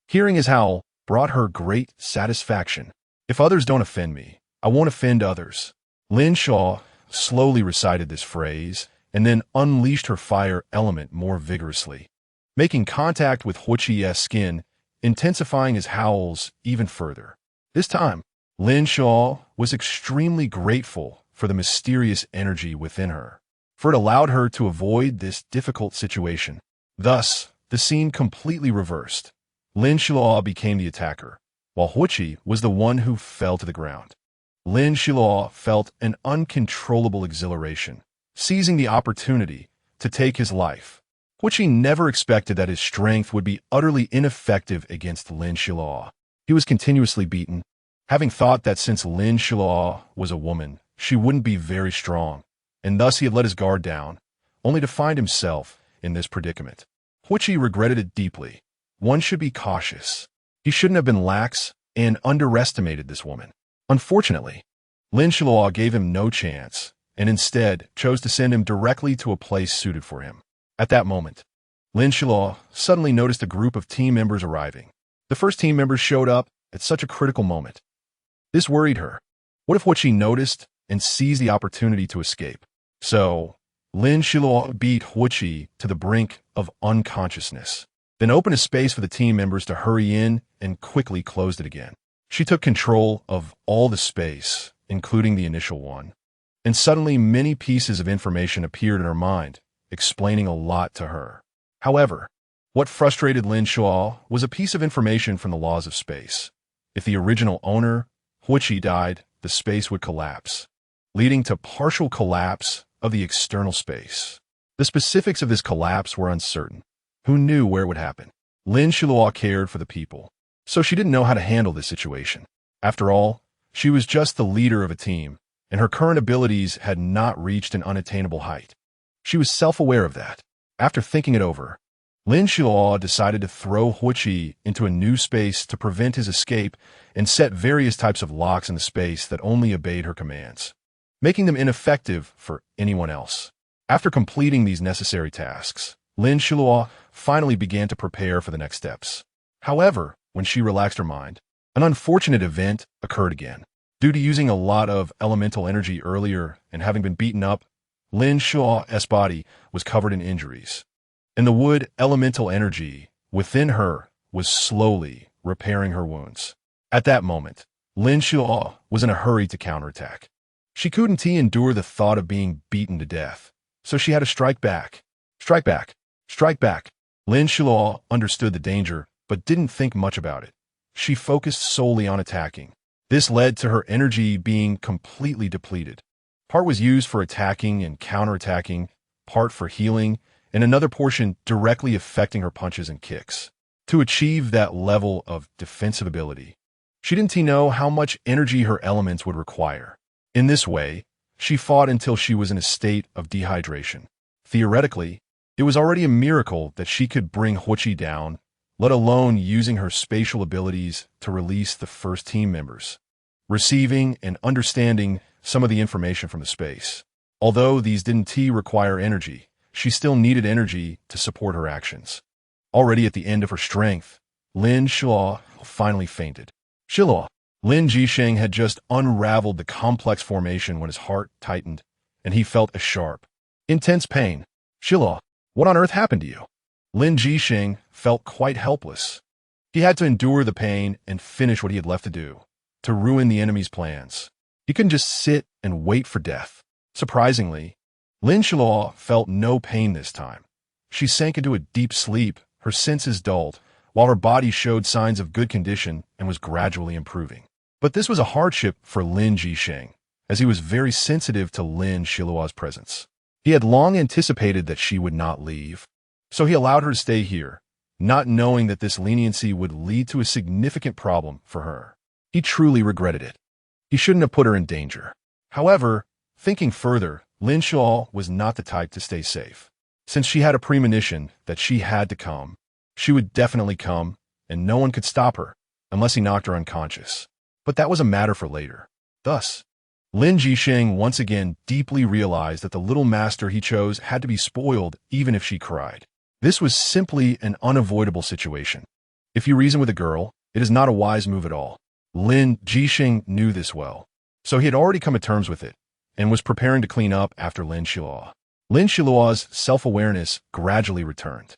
[SPEAKER 1] Hearing his howl brought her great satisfaction. "If others don't offend me, I won't offend others." Lin Xiluo slowly recited this phrase, and then unleashed her fire element more vigorously, making contact with you.It's skin, intensifying his howls even further. This time, Lin Xiluo was extremely grateful for the mysterious energy within her, for it allowed her to avoid this difficult situation. Thus, the scene completely reversed. Lin Xiluo became the attacker, while you.It was the one who fell to the ground. Lin Xiluo felt an uncontrollable exhilaration, seizing the opportunity to take his life. you.It never expected that his strength would be utterly ineffective against Lin Xiluo. He was continuously beaten, having thought that since Lin Xiluo was a woman, she wouldn't be very strong, and thus he had let his guard down, only to find himself in this predicament. you.It regretted it deeply. One should be cautious. He shouldn't have been lax and underestimated this woman. Unfortunately, Lin Xiluo gave him no chance, and instead chose to send him directly to a place suited for him. At that moment, Lin Xiluo suddenly noticed a group of team members arriving. The first team members showed up at such a critical moment. This worried her. What if you.It noticed and seized the opportunity to escape? So, Lin Xiluo beat you.It to the brink of unconsciousness, then opened a space for the team members to hurry in and quickly closed it again. She took control of all the space including the initial one. And suddenly many pieces of information appeared in her mind, explaining a lot to her. However, what frustrated Lin Xiluo was a piece of information from the laws of space. If the original owner, you.It, died, the space would collapse, leading to partial collapse of the external space. The specifics of this collapse were uncertain. Who knew where it would happen? Lin Xiluo cared for the people, so she didn't know how to handle this situation. After all, she was just the leader of a team, and her current abilities had not reached an unattainable height. She was self-aware of that. After thinking it over, Lin Xiluo decided to throw you.It into a new space to prevent his escape and set various types of locks in the space that only obeyed her commands, making them ineffective for anyone else. After completing these necessary tasks, Lin Xiluo finally began to prepare for the next steps. However, when she relaxed her mind, an unfortunate event occurred again. Due to using a lot of elemental energy earlier and having been beaten up, Lin Xiluo's body was covered in injuries. And the wood elemental energy within her was slowly repairing her wounds. At that moment, Lin Xiluo was in a hurry to counterattack. She couldn't endure the thought of being beaten to death, so she had to strike back. Strike back. Strike back. Lin Xiluo understood the danger, but didn't think much about it. She focused solely on attacking. This led to her energy being completely depleted. Part was used for attacking and counterattacking, part for healing, and another portion directly affecting her punches and kicks. To achieve that level of defensive ability, she didn't know how much energy her elements would require. In this way, she fought until she was in a state of dehydration. Theoretically, it was already a miracle that she could bring you.It down, let alone using her spatial abilities to release the first team members, receiving and understanding some of the information from the space. Although these didn't require energy, she still needed energy to support her actions. Already at the end of her strength, Lin Xiluo finally fainted. Xiluo. Lin Jisheng had just unraveled the complex formation when his heart tightened, and he felt a sharp, intense pain. Xiluo, what on earth happened to you? Lin Jisheng felt quite helpless. He had to endure the pain and finish what he had left to do, to ruin the enemy's plans. He couldn't just sit and wait for death. Surprisingly, Lin Xiluo felt no pain this time. She sank into a deep sleep, her senses dulled, while her body showed signs of good condition and was gradually improving. But this was a hardship for Lin Jisheng, as he was very sensitive to Lin Xiluo's presence. He had long anticipated that she would not leave, so he allowed her to stay here, not knowing that this leniency would lead to a significant problem for her. He truly regretted it. He shouldn't have put her in danger. However, thinking further, Lin Xiluo was not the type to stay safe. Since she had a premonition that she had to come, she would definitely come, and no one could stop her, unless he knocked her unconscious. But that was a matter for later. Thus, Lin Jisheng once again deeply realized that the little master he chose had to be spoiled even if she cried. This was simply an unavoidable situation. If you reason with a girl, it is not a wise move at all. Lin Jisheng knew this well, so he had already come to terms with it, and was preparing to clean up after Lin Xiluo. Lin Xiluo's self-awareness gradually returned.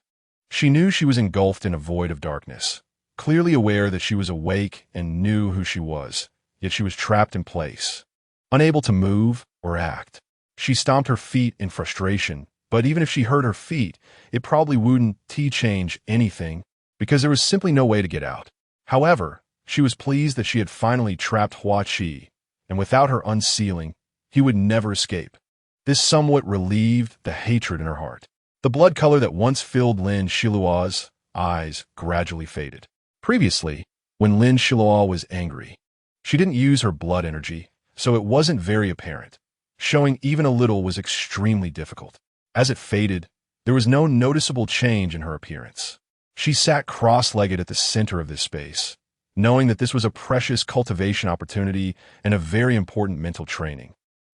[SPEAKER 1] She knew she was engulfed in a void of darkness, clearly aware that she was awake and knew who she was, yet she was trapped in place, unable to move or act. She stomped her feet in frustration, but even if she hurt her feet, it probably wouldn't change anything, because there was simply no way to get out. However, she was pleased that she had finally trapped you.It, and without her unsealing, he would never escape. This somewhat relieved the hatred in her heart. The blood color that once filled Lin Xiluo's eyes gradually faded. Previously, when Lin Xiluo was angry, she didn't use her blood energy, so it wasn't very apparent. Showing even a little was extremely difficult. As it faded, there was no noticeable change in her appearance. She sat cross-legged at the center of this space, knowing that this was a precious cultivation opportunity and a very important mental training,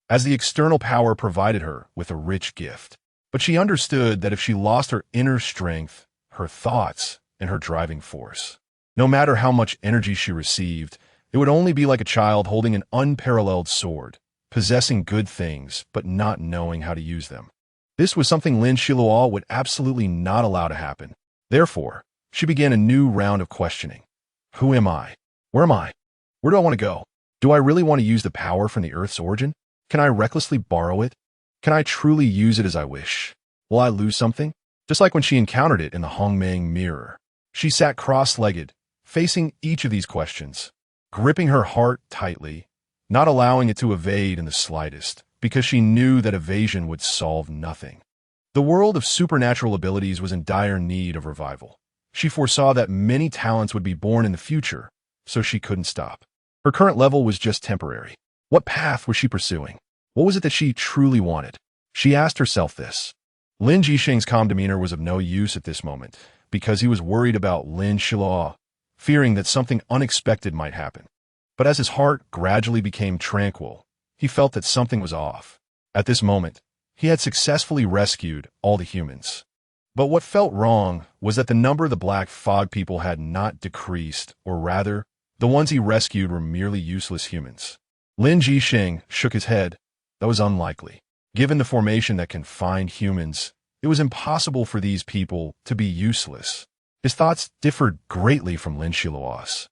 [SPEAKER 1] as the external power provided her with a rich gift. But she understood that if she lost her inner strength, her thoughts, and her driving force, no matter how much energy she received, it would only be like a child holding an unparalleled sword, possessing good things but not knowing how to use them. This was something Lin Xiluo would absolutely not allow to happen. Therefore, she began a new round of questioning. Who am I? Where am I? Where do I want to go? Do I really want to use the power from the Earth's origin? Can I recklessly borrow it? Can I truly use it as I wish? Will I lose something? Just like when she encountered it in the Hongmeng mirror. She sat cross-legged, facing each of these questions, gripping her heart tightly, not allowing it to evade in the slightest, because she knew that evasion would solve nothing. The world of supernatural abilities was in dire need of revival. She foresaw that many talents would be born in the future, so she couldn't stop. Her current level was just temporary. What path was she pursuing? What was it that she truly wanted? She asked herself this. Lin Jisheng's calm demeanor was of no use at this moment, because he was worried about Lin Xiluo, fearing that something unexpected might happen. But as his heart gradually became tranquil, he felt that something was off. At this moment, he had successfully rescued all the humans. But what felt wrong was that the number of the black fog people had not decreased, or rather, the ones he rescued were merely useless humans. Lin Jisheng shook his head. That was unlikely. Given the formation that confined humans, it was impossible for these people to be useless. His thoughts differed greatly from Lin Xiluo's.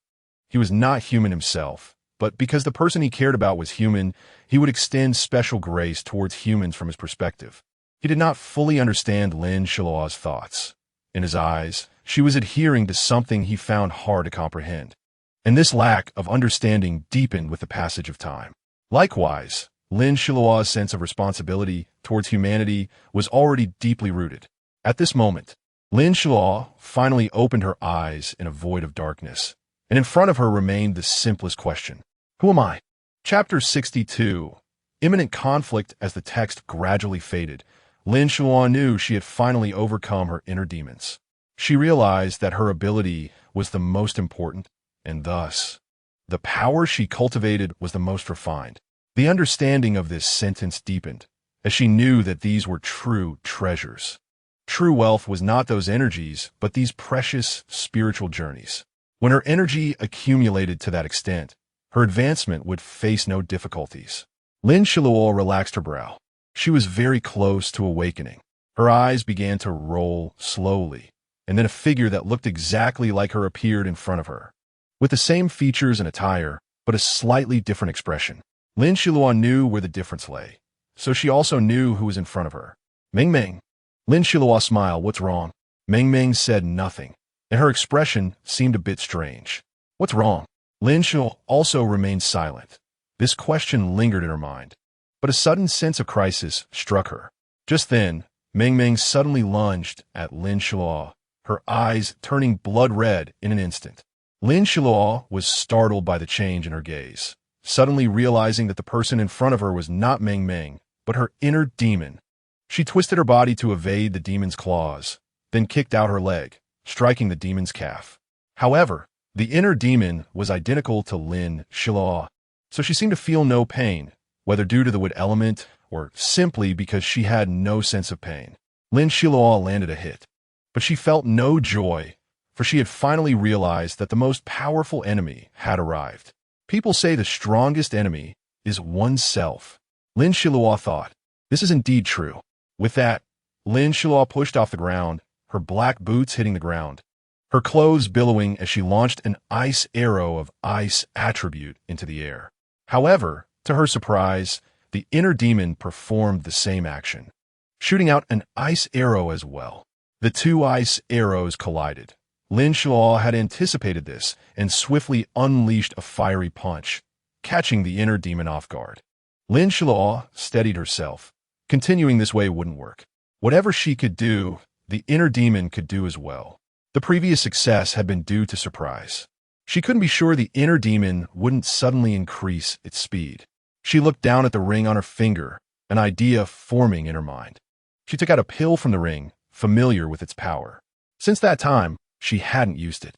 [SPEAKER 1] He was not human himself, but because the person he cared about was human, he would extend special grace towards humans from his perspective. He did not fully understand Lin Xiluo's thoughts. In his eyes, she was adhering to something he found hard to comprehend. And this lack of understanding deepened with the passage of time. Likewise, Lin Xiluo's sense of responsibility towards humanity was already deeply rooted. At this moment, Lin Xiluo finally opened her eyes in a void of darkness, and in front of her remained the simplest question. Who am I? Chapter 62. Imminent conflict. As the text gradually faded, Lin Xiluo knew she had finally overcome her inner demons. She realized that her ability was the most important, and thus, the power she cultivated was the most refined. The understanding of this sentence deepened, as she knew that these were true treasures. True wealth was not those energies, but these precious spiritual journeys. When her energy accumulated to that extent, her advancement would face no difficulties. Lin Xiluo relaxed her brow. She was very close to awakening. Her eyes began to roll slowly, and then a figure that looked exactly like her appeared in front of her. With the same features and attire, but a slightly different expression. Lin Xiluo knew where the difference lay, so she also knew who was in front of her. Meng Meng. Lin Xiluo smiled. What's wrong? Meng Meng said nothing, and her expression seemed a bit strange. What's wrong? Lin Xiluo also remained silent. This question lingered in her mind, but a sudden sense of crisis struck her. Just then, Meng Meng suddenly lunged at Lin Xiluo, her eyes turning blood red in an instant. Lin Xiluo was startled by the change in her gaze, suddenly realizing that the person in front of her was not Meng Meng, but her inner demon. She twisted her body to evade the demon's claws, then kicked out her leg, striking the demon's calf. However, the inner demon was identical to Lin Xiluo, so she seemed to feel no pain, whether due to the wood element or simply because she had no sense of pain. Lin Xiluo landed a hit, but she felt no joy, for she had finally realized that the most powerful enemy had arrived. People say the strongest enemy is oneself. Lin Xiluo thought. This is indeed true. With that, Lin Xiluo pushed off the ground, her black boots hitting the ground, her clothes billowing as she launched an ice arrow of ice attribute into the air. However, to her surprise, the inner demon performed the same action, shooting out an ice arrow as well. The two ice arrows collided. Lin Xiluo had anticipated this and swiftly unleashed a fiery punch, catching the inner demon off guard. Lin Xiluo steadied herself. Continuing this way wouldn't work. Whatever she could do, the inner demon could do as well. The previous success had been due to surprise. She couldn't be sure the inner demon wouldn't suddenly increase its speed. She looked down at the ring on her finger, an idea forming in her mind. She took out a pill from the ring, familiar with its power. Since that time, she hadn't used it.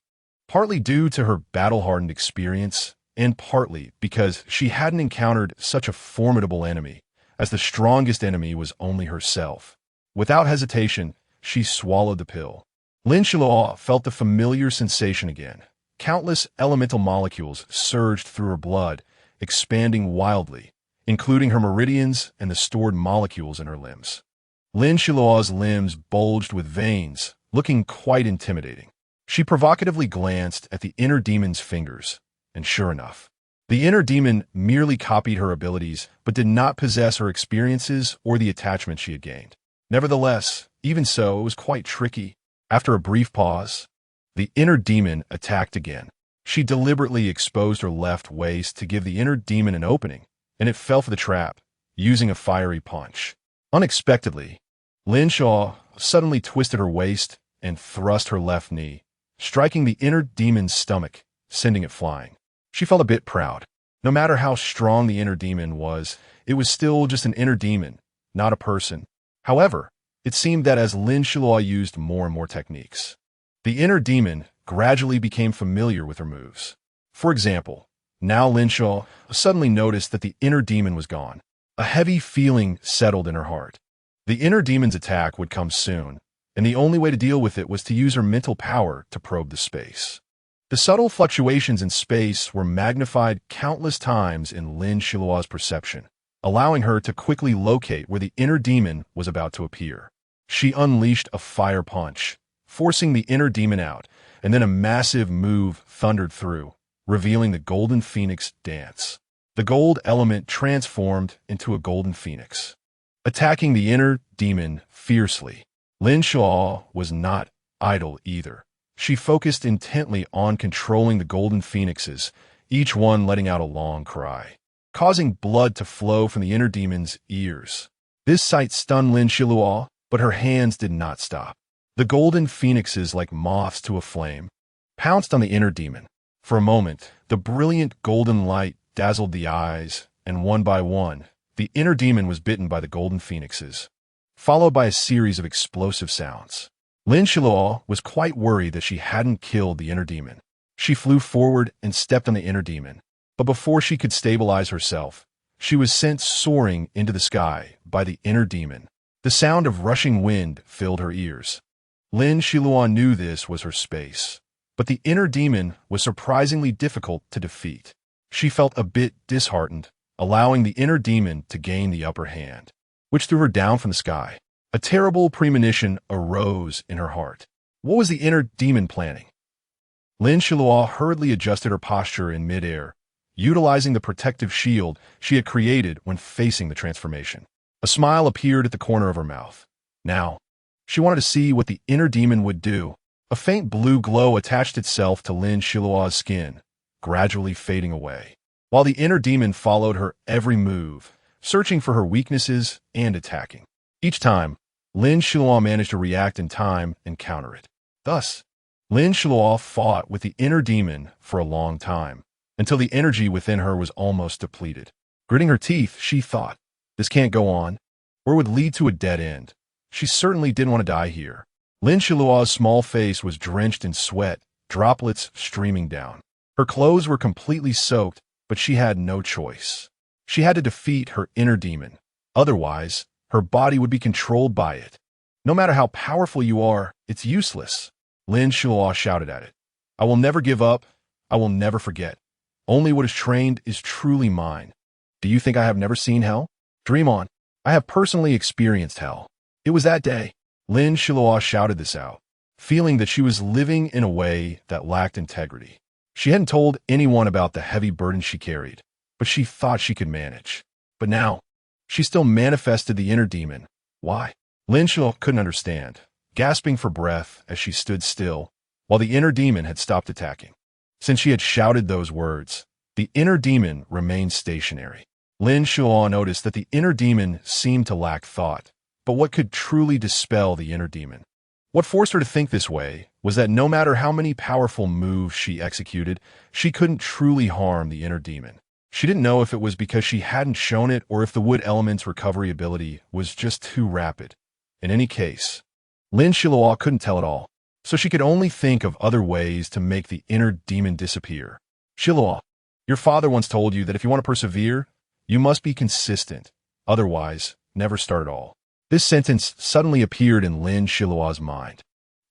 [SPEAKER 1] Partly due to her battle-hardened experience, and partly because she hadn't encountered such a formidable enemy, as the strongest enemy was only herself. Without hesitation, she swallowed the pill. Lin Xiluo felt the familiar sensation again. Countless elemental molecules surged through her blood, expanding wildly, including her meridians and the stored molecules in her limbs. Lin Xiluo's limbs bulged with veins, looking quite intimidating. She provocatively glanced at the inner demon's fingers, and sure enough, The inner demon merely copied her abilities, but did not possess her experiences or the attachment she had gained. Nevertheless, even so, it was quite tricky. After a brief pause, the inner demon attacked again. She deliberately exposed her left waist to give the inner demon an opening, and it fell for the trap, using a fiery punch. Unexpectedly, Lin Xiluo suddenly twisted her waist and thrust her left knee, striking the inner demon's stomach, sending it flying. She felt a bit proud. No matter how strong the inner demon was, it was still just an inner demon, not a person. However, it seemed that as Lin Xiluo used more and more techniques, the inner demon gradually became familiar with her moves. For example, now Lin Xiluo suddenly noticed that the inner demon was gone. A heavy feeling settled in her heart. The inner demon's attack would come soon, and the only way to deal with it was to use her mental power to probe the space. The subtle fluctuations in space were magnified countless times in Lin Xiluo's perception, allowing her to quickly locate where the inner demon was about to appear. She unleashed a fire punch, forcing the inner demon out, and then a massive move thundered through, revealing the golden phoenix dance. The gold element transformed into a golden phoenix, attacking the inner demon fiercely. Lin Xiluo was not idle either. She focused intently on controlling the golden phoenixes, each one letting out a long cry, causing blood to flow from the inner demon's ears. This sight stunned Lin Xiluo, but her hands did not stop. The golden phoenixes, like moths to a flame, pounced on the inner demon. For a moment, the brilliant golden light dazzled the eyes, and one by one, the inner demon was bitten by the golden phoenixes, followed by a series of explosive sounds. Lin Xiluo was quite worried that she hadn't killed the inner demon. She flew forward and stepped on the inner demon, but before she could stabilize herself, she was sent soaring into the sky by the inner demon. The sound of rushing wind filled her ears. Lin Xiluo knew this was her space, but the inner demon was surprisingly difficult to defeat. She felt a bit disheartened, allowing the inner demon to gain the upper hand, which threw her down from the sky. A terrible premonition arose in her heart. What was the inner demon planning? Lin Xiluo hurriedly adjusted her posture in midair, utilizing the protective shield she had created when facing the transformation. A smile appeared at the corner of her mouth. Now, she wanted to see what the inner demon would do. A faint blue glow attached itself to Lin Xiluo's skin, gradually fading away, while the inner demon followed her every move, searching for her weaknesses and attacking. Each time, Lin Xiluo managed to react in time and counter it. Thus, Lin Xiluo fought with the inner demon for a long time, until the energy within her was almost depleted. Gritting her teeth, she thought, this can't go on, or it would lead to a dead end. She certainly didn't want to die here. Lin Xiluo's small face was drenched in sweat, droplets streaming down. Her clothes were completely soaked, but she had no choice. She had to defeat her inner demon. Otherwise, her body would be controlled by it. No matter how powerful you are, it's useless. Lin Xiluo shouted at it. I will never give up. I will never forget. Only what is trained is truly mine. Do you think I have never seen hell? Dream on. I have personally experienced hell. It was that day. Lin Xiluo shouted this out, feeling that she was living in a way that lacked integrity. She hadn't told anyone about the heavy burden she carried, but she thought she could manage. But now, she still manifested the inner demon. Why? Lin Xiluo couldn't understand, gasping for breath as she stood still, while the inner demon had stopped attacking. Since she had shouted those words, the inner demon remained stationary. Lin Xiluo noticed that the inner demon seemed to lack thought, but what could truly dispel the inner demon? What forced her to think this way was that no matter how many powerful moves she executed, she couldn't truly harm the inner demon. She didn't know if it was because she hadn't shown it or if the wood element's recovery ability was just too rapid. In any case, Lin Xiluo couldn't tell it all, so she could only think of other ways to make the inner demon disappear. Xiluo, your father once told you that if you want to persevere, you must be consistent. Otherwise, never start at all. This sentence suddenly appeared in Lin Xiluo's mind,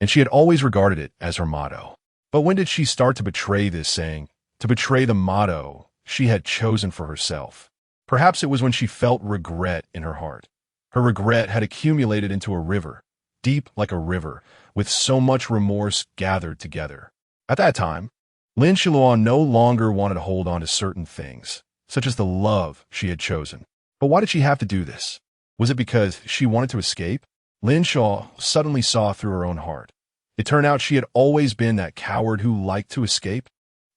[SPEAKER 1] and she had always regarded it as her motto. But when did she start to betray this saying, to betray the motto she had chosen for herself? Perhaps it was when she felt regret in her heart. Her regret had accumulated into a river, deep like a river, with so much remorse gathered together. At that time, Lin Xiluo no longer wanted to hold on to certain things, such as the love she had chosen. But why did she have to do this? Was it because she wanted to escape? Lin Xiluo suddenly saw through her own heart. It turned out she had always been that coward who liked to escape,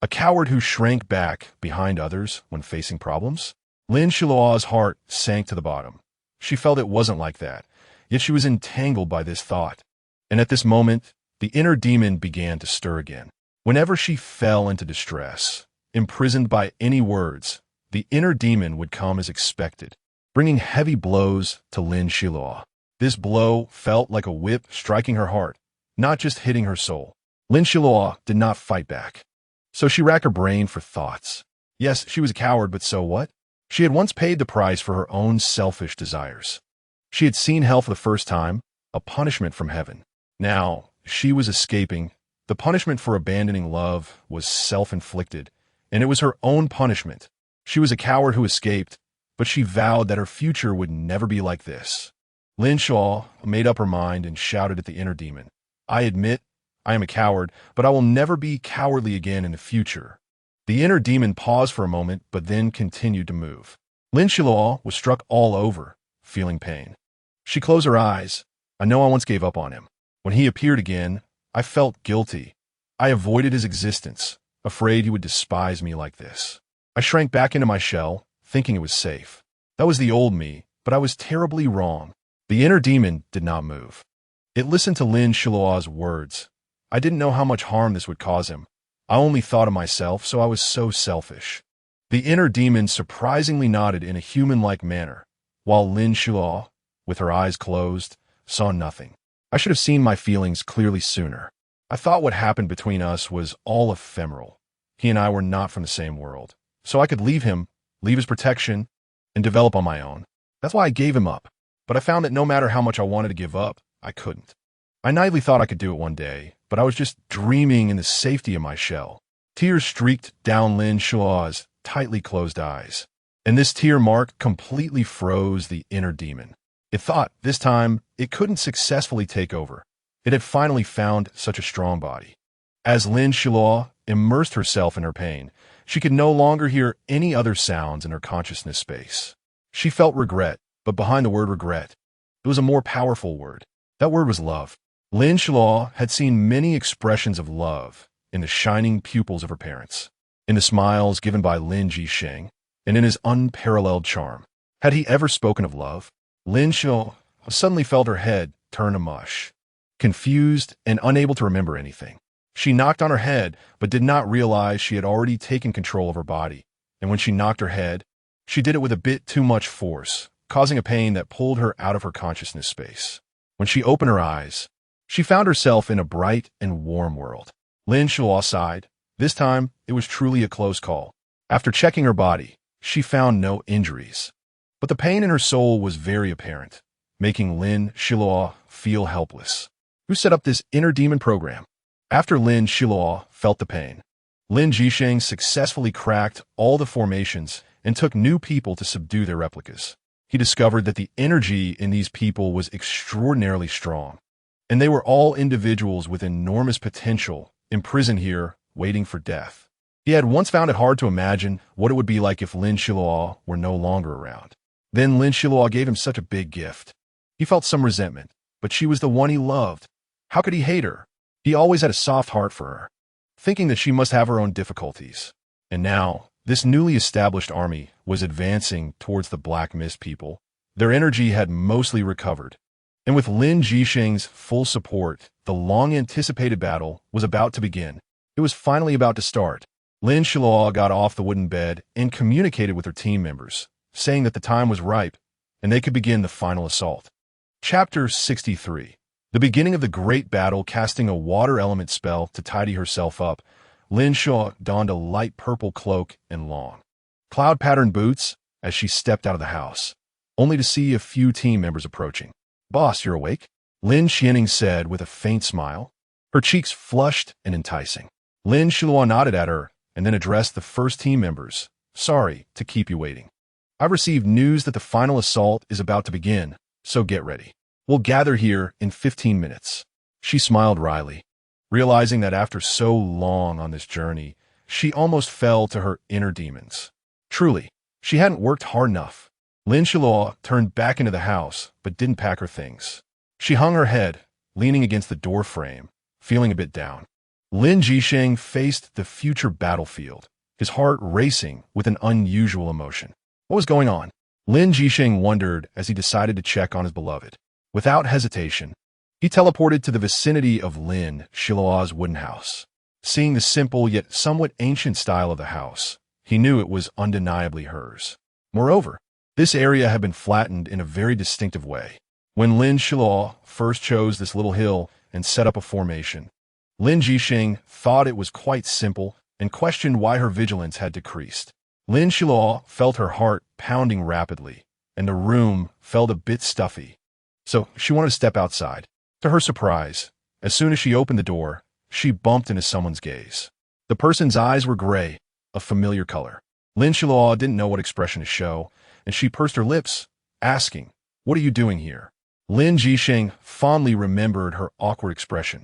[SPEAKER 1] a coward who shrank back behind others when facing problems. Lin Xiluo's heart sank to the bottom. She felt it wasn't like that, yet she was entangled by this thought. And at this moment, the inner demon began to stir again. Whenever she fell into distress, imprisoned by any words, the inner demon would come as expected, bringing heavy blows to Lin Xiluo. This blow felt like a whip striking her heart, not just hitting her soul. Lin Xiluo did not fight back. So she racked her brain for thoughts. Yes, she was a coward, but so what? She had once paid the price for her own selfish desires. She had seen hell for the first time, a punishment from heaven. Now, she was escaping. The punishment for abandoning love was self-inflicted, and it was her own punishment. She was a coward who escaped, but she vowed that her future would never be like this. Lin Xiluo made up her mind and shouted at the inner demon, "I admit, I am a coward, but I will never be cowardly again in the future." The inner demon paused for a moment, but then continued to move. Lin Xiluo was struck all over, feeling pain. She closed her eyes. "I know I once gave up on him. When he appeared again, I felt guilty. I avoided his existence, afraid he would despise me like this. I shrank back into my shell, thinking it was safe. That was the old me, but I was terribly wrong." The inner demon did not move. It listened to Lin Xiluo's words. "I didn't know how much harm this would cause him. I only thought of myself, so I was so selfish." The inner demon surprisingly nodded in a human-like manner, while Lin Xiluo, with her eyes closed, saw nothing. "I should have seen my feelings clearly sooner. I thought what happened between us was all ephemeral. He and I were not from the same world. So I could leave him, leave his protection, and develop on my own. That's why I gave him up. But I found that no matter how much I wanted to give up, I couldn't. I naively thought I could do it one day, but I was just dreaming in the safety of my shell." Tears streaked down Lin Xiluo's tightly closed eyes, and this tear mark completely froze the inner demon. It thought, this time, it couldn't successfully take over. It had finally found such a strong body. As Lin Xiluo immersed herself in her pain, she could no longer hear any other sounds in her consciousness space. She felt regret, but behind the word regret, it was a more powerful word. That word was love. Lin Xiluo had seen many expressions of love in the shining pupils of her parents, in the smiles given by Lin Jisheng, and in his unparalleled charm. Had he ever spoken of love? Lin Xiluo suddenly felt her head turn to mush, confused and unable to remember anything. She knocked on her head, but did not realize she had already taken control of her body, and when she knocked her head, she did it with a bit too much force, causing a pain that pulled her out of her consciousness space. When she opened her eyes, she found herself in a bright and warm world. Lin Xiluo sighed. This time, it was truly a close call. After checking her body, she found no injuries. But the pain in her soul was very apparent, making Lin Xiluo feel helpless. Who set up this inner demon program? After Lin Xiluo felt the pain, Lin Jisheng successfully cracked all the formations and took new people to subdue their replicas. He discovered that the energy in these people was extraordinarily strong, and they were all individuals with enormous potential, imprisoned here, waiting for death. He had once found it hard to imagine what it would be like if Lin Xiluo were no longer around. Then Lin Xiluo gave him such a big gift. He felt some resentment, but she was the one he loved. How could he hate her? He always had a soft heart for her, thinking that she must have her own difficulties. And now, this newly established army was advancing towards the Black Mist people. Their energy had mostly recovered, and with Lin Jisheng's full support, the long-anticipated battle was about to begin. It was finally about to start. Lin Xiluo got off the wooden bed and communicated with her team members, saying that the time was ripe and they could begin the final assault. Chapter 63. The beginning of the great battle. Casting a water element spell to tidy herself up, Lin Xiluo donned a light purple cloak and long, cloud-patterned boots as she stepped out of the house, only to see a few team members approaching. "Boss, you're awake?" Lin Xianing said with a faint smile, her cheeks flushed and enticing. Lin Xiluo nodded at her and then addressed the first team members. "Sorry to keep you waiting. I've received news that the final assault is about to begin, so get ready. We'll gather here in 15 minutes. She smiled wryly, realizing that after so long on this journey, she almost fell to her inner demons. Truly, she hadn't worked hard enough. Lin Xiluo turned back into the house, but didn't pack her things. She hung her head, leaning against the door frame, feeling a bit down. Lin Jisheng faced the future battlefield, his heart racing with an unusual emotion. What was going on? Lin Jisheng wondered as he decided to check on his beloved. Without hesitation, he teleported to the vicinity of Lin Xiluo's wooden house. Seeing the simple yet somewhat ancient style of the house, he knew it was undeniably hers. Moreover, this area had been flattened in a very distinctive way. When Lin Xiluo first chose this little hill and set up a formation, Lin Jisheng thought it was quite simple and questioned why her vigilance had decreased. Lin Xiluo felt her heart pounding rapidly, and the room felt a bit stuffy. So she wanted to step outside. To her surprise, as soon as she opened the door, she bumped into someone's gaze. The person's eyes were gray, a familiar color. Lin Xiluo didn't know what expression to show, and she pursed her lips, asking, "What are you doing here?" Lin Jisheng fondly remembered her awkward expression,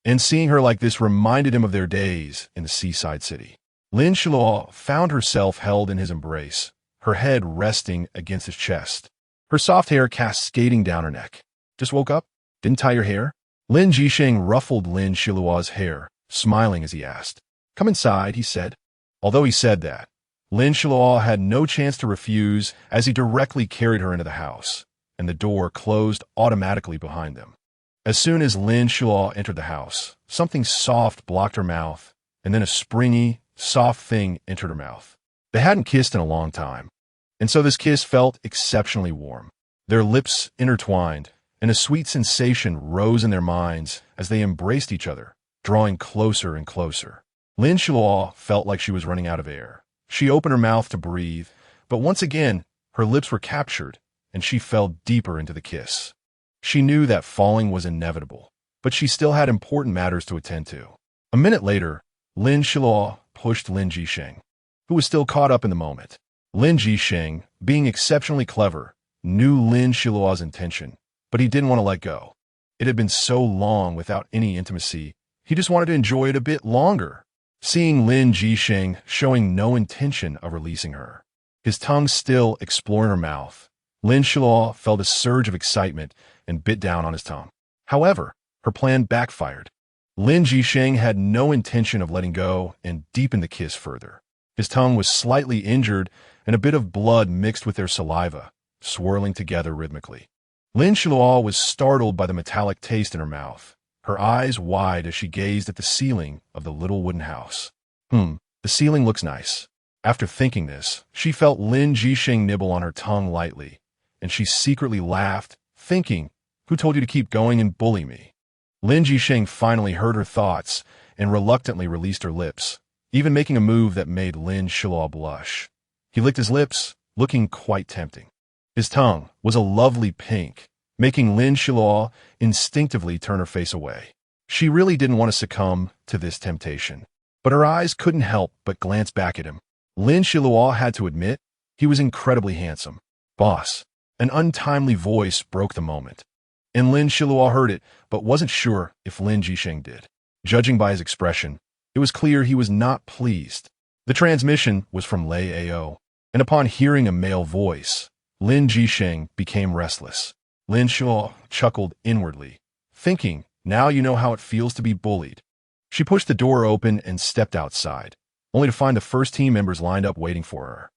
[SPEAKER 1] and seeing her like this reminded him of their days in the seaside city. Lin Xiluo found herself held in his embrace, her head resting against his chest, her soft hair cascading down her neck. "Just woke up? Didn't tie your hair?" Lin Jisheng ruffled Lin Xiluo's hair, smiling as he asked. "Come inside," he said. Although he said that, Lin Xiluo had no chance to refuse as he directly carried her into the house, and the door closed automatically behind them. As soon as Lin Xiluo entered the house, something soft blocked her mouth, and then a springy, soft thing entered her mouth. They hadn't kissed in a long time, and so this kiss felt exceptionally warm. Their lips intertwined, and a sweet sensation rose in their minds as they embraced each other, drawing closer and closer. Lin Xiluo felt like she was running out of air. She opened her mouth to breathe, but once again, her lips were captured, and she fell deeper into the kiss. She knew that falling was inevitable, but she still had important matters to attend to. A minute later, Lin Xiluo pushed Lin Jisheng, who was still caught up in the moment. Lin Jisheng, being exceptionally clever, knew Lin Xiluo's intention, but he didn't want to let go. It had been so long without any intimacy, he just wanted to enjoy it a bit longer. Seeing Lin Jisheng showing no intention of releasing her, his tongue still exploring her mouth, Lin Xiluo felt a surge of excitement and bit down on his tongue. However, her plan backfired. Lin Jisheng had no intention of letting go and deepened the kiss further. His tongue was slightly injured, and a bit of blood mixed with their saliva, swirling together rhythmically. Lin Xiluo was startled by the metallic taste in her mouth, her eyes wide as she gazed at the ceiling of the little wooden house. The ceiling looks nice. After thinking this, she felt Lin Jisheng nibble on her tongue lightly, and she secretly laughed, thinking, "Who told you to keep going and bully me?" Lin Jisheng finally heard her thoughts and reluctantly released her lips, even making a move that made Lin Xiluo blush. He licked his lips, looking quite tempting. His tongue was a lovely pink, making Lin Xiluo instinctively turn her face away. She really didn't want to succumb to this temptation, but her eyes couldn't help but glance back at him. Lin Xiluo had to admit, he was incredibly handsome. "Boss," an untimely voice broke the moment, and Lin Xiluo heard it, but wasn't sure if Lin Jisheng did. Judging by his expression, it was clear he was not pleased. The transmission was from Lei Ao, and upon hearing a male voice, Lin Jisheng became restless. Lin Xiluo chuckled inwardly, thinking, "Now you know how it feels to be bullied." She pushed the door open and stepped outside, only to find the first team members lined up waiting for her.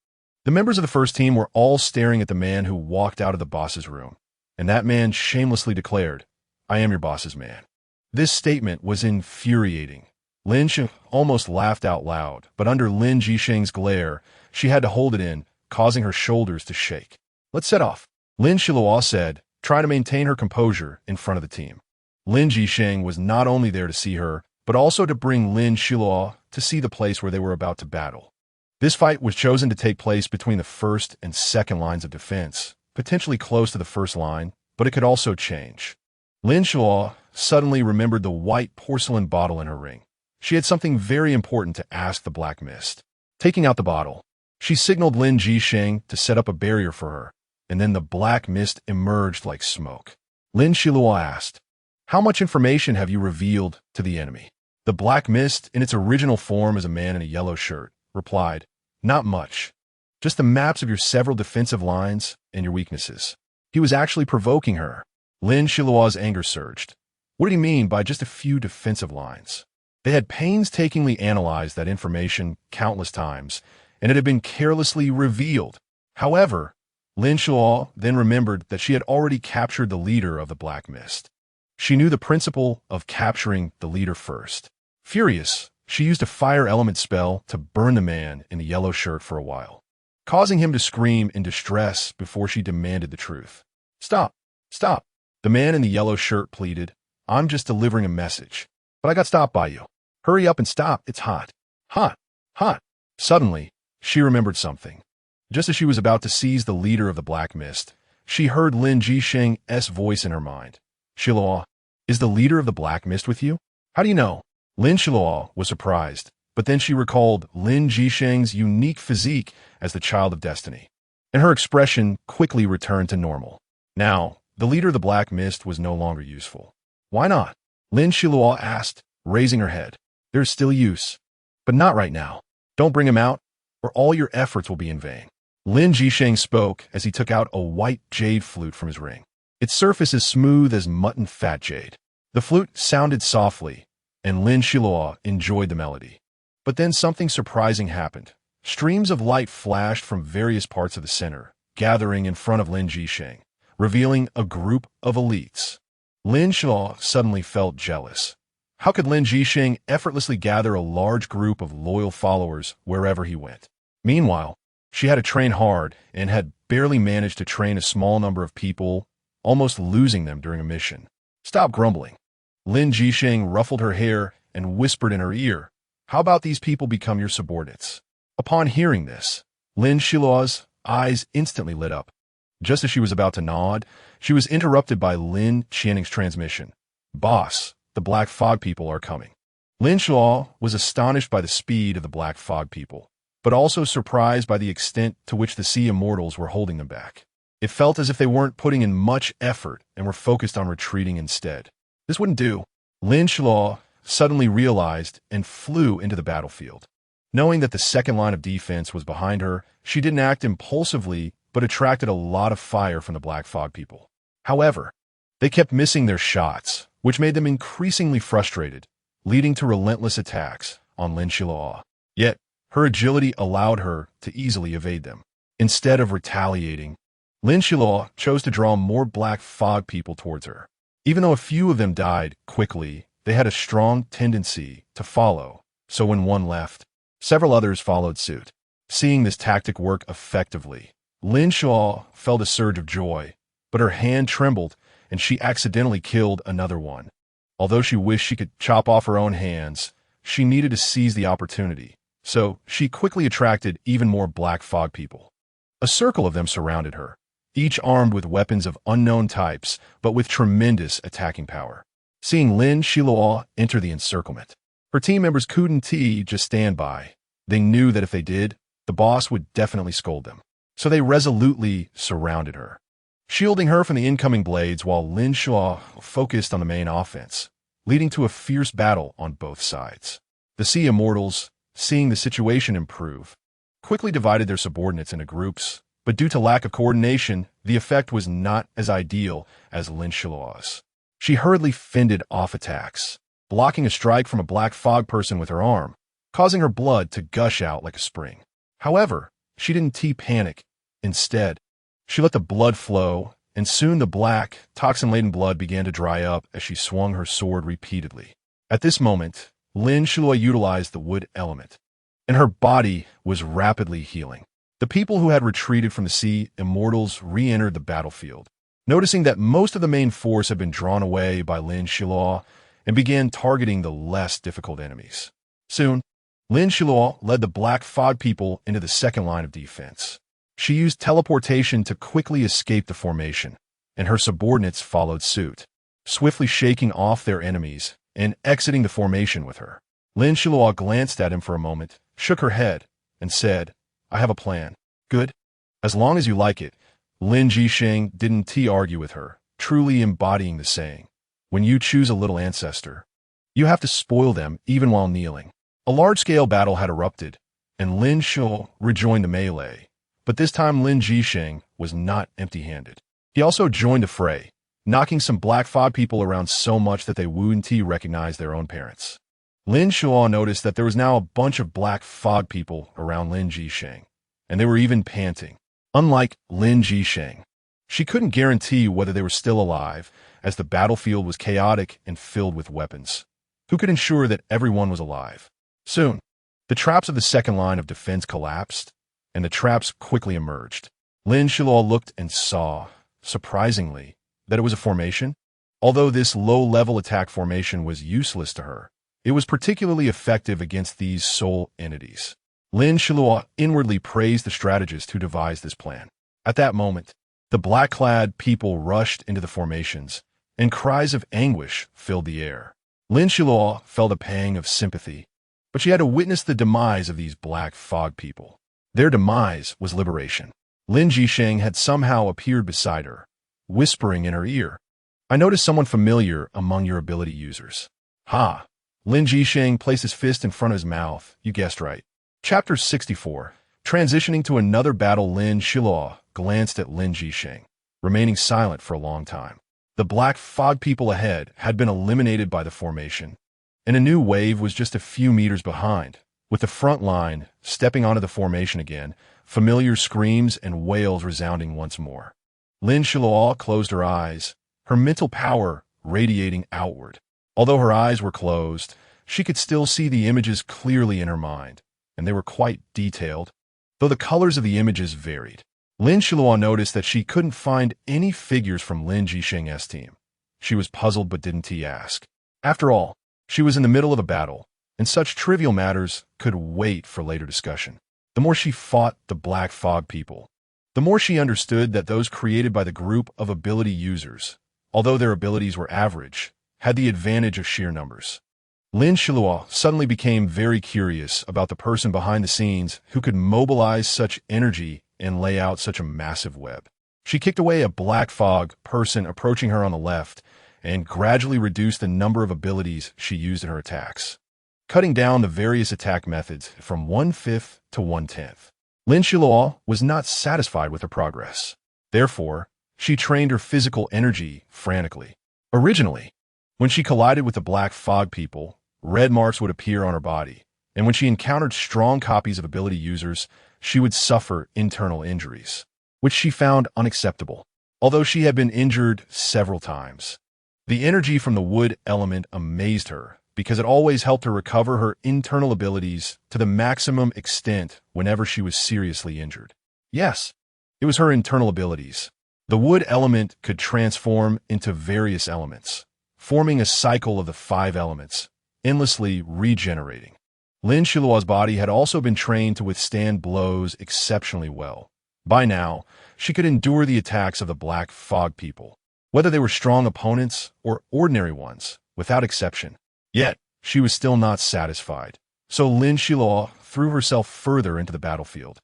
[SPEAKER 1] The members of the first team were all staring at the man who walked out of the boss's room, and that man shamelessly declared, "I am your boss's man." This statement was infuriating. Lin Xiluo almost laughed out loud, but under Lin Jisheng's glare, she had to hold it in, causing her shoulders to shake. "Let's set off," Lin Xiluo said, trying to maintain her composure in front of the team. Lin Jisheng was not only there to see her, but also to bring Lin Xiluo to see the place where they were about to battle. This fight was chosen to take place between the first and second lines of defense, potentially close to the first line, but it could also change. Lin Xiluo suddenly remembered the white porcelain bottle in her ring. She had something very important to ask the Black Mist. Taking out the bottle, she signaled Lin Jisheng to set up a barrier for her, and then the Black Mist emerged like smoke. Lin Xiluo asked, "How much information have you revealed to the enemy?" The Black Mist, in its original form as a man in a yellow shirt, replied, "Not much. Just the maps of your several defensive lines and your weaknesses." He was actually provoking her. Lin Xiluo's anger surged. What did he mean by just a few defensive lines? They had painstakingly analyzed that information countless times, and it had been carelessly revealed. However, Lin Xiluo then remembered that she had already captured the leader of the Black Mist. She knew the principle of capturing the leader first. Furious, she used a fire element spell to burn the man in the yellow shirt for a while, causing him to scream in distress before she demanded the truth. "Stop! Stop!" The man in the yellow shirt pleaded. "I'm just delivering a message, but I got stopped by you. Hurry up and stop, it's hot. Hot! Hot!" Suddenly, she remembered something. Just as she was about to seize the leader of the Black Mist, she heard Lin Jisheng's voice in her mind. "Xiluo, is the leader of the Black Mist with you? How do you know?" Lin Xiluo was surprised, but then she recalled Lin Jisheng's unique physique as the child of destiny, and her expression quickly returned to normal. Now, the leader of the Black Mist was no longer useful. "Why not?" Lin Xiluo asked, raising her head. "There's still use, but not right now. Don't bring him out, or all your efforts will be in vain." Lin Jisheng spoke as he took out a white jade flute from his ring. Its surface is smooth as mutton fat jade. The flute sounded softly, and Lin Xiluo enjoyed the melody. But then something surprising happened. Streams of light flashed from various parts of the center, gathering in front of Lin Jisheng, revealing a group of elites. Lin Xiluo suddenly felt jealous. How could Lin Jisheng effortlessly gather a large group of loyal followers wherever he went? Meanwhile, she had to train hard and had barely managed to train a small number of people, almost losing them during a mission. "Stop grumbling." Lin Jisheng ruffled her hair and whispered in her ear, "How about these people become your subordinates?" Upon hearing this, Lin Xiluo's eyes instantly lit up. Just as she was about to nod, she was interrupted by Lin Qianing's transmission. "Boss, the Black Fog people are coming." Lin Xiluo was astonished by the speed of the Black Fog people, but also surprised by the extent to which the Sea Immortals were holding them back. It felt as if they weren't putting in much effort and were focused on retreating instead. This wouldn't do. Lin Xiluo suddenly realized and flew into the battlefield. Knowing that the second line of defense was behind her, she didn't act impulsively, but attracted a lot of fire from the Black Fog people. However, they kept missing their shots, which made them increasingly frustrated, leading to relentless attacks on Lin Xiluo. Yet, her agility allowed her to easily evade them. Instead of retaliating, Lin Xiluo chose to draw more Black Fog people towards her. Even though a few of them died quickly, they had a strong tendency to follow, so when one left, several others followed suit. Seeing this tactic work effectively, Lin Xiluo felt a surge of joy, but her hand trembled and she accidentally killed another one. Although she wished she could chop off her own hands, she needed to seize the opportunity, so she quickly attracted even more Black Fog people. A circle of them surrounded her, each armed with weapons of unknown types, but with tremendous attacking power. Seeing Lin Xiluo enter the encirclement, her team members couldn't just stand by. They knew that if they did, the boss would definitely scold them. So they resolutely surrounded her, shielding her from the incoming blades while Lin Xiluo focused on the main offense, leading to a fierce battle on both sides. The Sea Immortals, seeing the situation improve, quickly divided their subordinates into groups, but due to lack of coordination, the effect was not as ideal as Lin Xiluo's. She hurriedly fended off attacks, blocking a strike from a Black Fog person with her arm, causing her blood to gush out like a spring. However, she didn't panic. Instead, she let the blood flow, and soon the black, toxin-laden blood began to dry up as she swung her sword repeatedly. At this moment, Lin Xiluo utilized the wood element, and her body was rapidly healing. The people who had retreated from the Sea Immortals re-entered the battlefield, noticing that most of the main force had been drawn away by Lin Xiluo and began targeting the less difficult enemies. Soon, Lin Xiluo led the Black Fog people into the second line of defense. She used teleportation to quickly escape the formation, and her subordinates followed suit, swiftly shaking off their enemies and exiting the formation with her. Lin Xiluo glanced at him for a moment, shook her head, and said, "I have a plan." "Good. As long as you like it." Lin Jisheng didn't argue with her, truly embodying the saying, "When you choose a little ancestor, You have to spoil them even while kneeling. A large-scale battle had erupted, and Lin Xiluo rejoined the melee. But this time Lin Jisheng was not empty-handed. He also joined the fray, knocking some black fog people around so much that they wouldn't recognize their own parents. Lin Xiluo noticed that there was now a bunch of black fog people around Lin Jisheng, and they were even panting. Unlike Lin Jisheng, she couldn't guarantee whether they were still alive, as the battlefield was chaotic and filled with weapons. Who could ensure that everyone was alive? Soon, the traps of the second line of defense collapsed, and the traps quickly emerged. Lin Xiluo looked and saw, surprisingly, that it was a formation. Although this low-level attack formation was useless to her, it was particularly effective against these soul entities. Lin Xiluo inwardly praised the strategist who devised this plan. At that moment, the black-clad people rushed into the formations, and cries of anguish filled the air. Lin Xiluo felt a pang of sympathy, but she had to witness the demise of these black fog people. Their demise was liberation. Lin Jisheng had somehow appeared beside her, whispering in her ear, "I noticed someone familiar among your ability users." Ha! Lin Jisheng placed his fist in front of his mouth. You guessed right. Chapter 64. Transitioning to another battle, Lin Xiluo glanced at Lin Jisheng, remaining silent for a long time. The black fog people ahead had been eliminated by the formation, and a new wave was just a few meters behind. With the front line stepping onto the formation again, familiar screams and wails resounding once more. Lin Xiluo closed her eyes, her mental power radiating outward. Although her eyes were closed, she could still see the images clearly in her mind, and they were quite detailed, though the colors of the images varied. Lin Xiluo noticed that she couldn't find any figures from Lin Jisheng's team. She was puzzled but didn't ask. After all, she was in the middle of a battle, and such trivial matters could wait for later discussion. The more she fought the black fog people, the more she understood that those created by the group of ability users, although their abilities were average, had the advantage of sheer numbers. Lin Xiluo suddenly became very curious about the person behind the scenes who could mobilize such energy and lay out such a massive web. She kicked away a black fog person approaching her on the left and gradually reduced the number of abilities she used in her attacks, cutting down the various attack methods from 1/5 to 1/10. Lin Xiluo was not satisfied with her progress. Therefore, she trained her physical energy frantically. Originally, when she collided with the black fog people, red marks would appear on her body, and when she encountered strong copies of ability users, she would suffer internal injuries, which she found unacceptable, although she had been injured several times. The energy from the wood element amazed her, because it always helped her recover her internal abilities to the maximum extent whenever she was seriously injured. Yes, it was her internal abilities. The wood element could transform into various elements, forming a cycle of the 5 elements, endlessly regenerating. Lin Xiluo's body had also been trained to withstand blows exceptionally well. By now, she could endure the attacks of the black fog people, whether they were strong opponents or ordinary ones, without exception. Yet, she was still not satisfied, so Lin Xiluo threw herself further into the battlefield,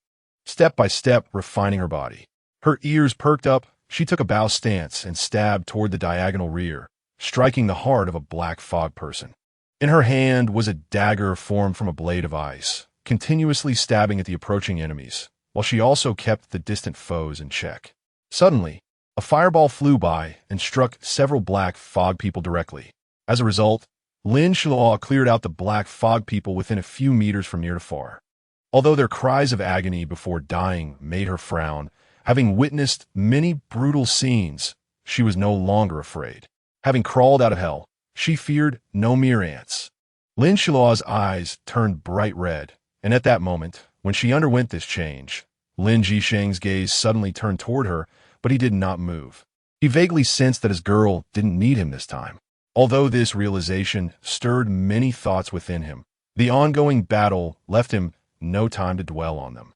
[SPEAKER 1] step by step refining her body. Her ears perked up, she took a bow stance and stabbed toward the diagonal rear, striking the heart of a black fog person. In her hand was a dagger formed from a blade of ice, continuously stabbing at the approaching enemies, while she also kept the distant foes in check. Suddenly, a fireball flew by and struck several black fog people directly. As a result, Lin Xiluo cleared out the black fog people within a few meters from near to far. Although their cries of agony before dying made her frown, having witnessed many brutal scenes, she was no longer afraid. Having crawled out of hell, she feared no mere ants. Lin Xiluo's eyes turned bright red, and at that moment, when she underwent this change, Lin Jisheng's gaze suddenly turned toward her, but he did not move. He vaguely sensed that his girl didn't need him this time. Although this realization stirred many thoughts within him, the ongoing battle left him no time to dwell on them.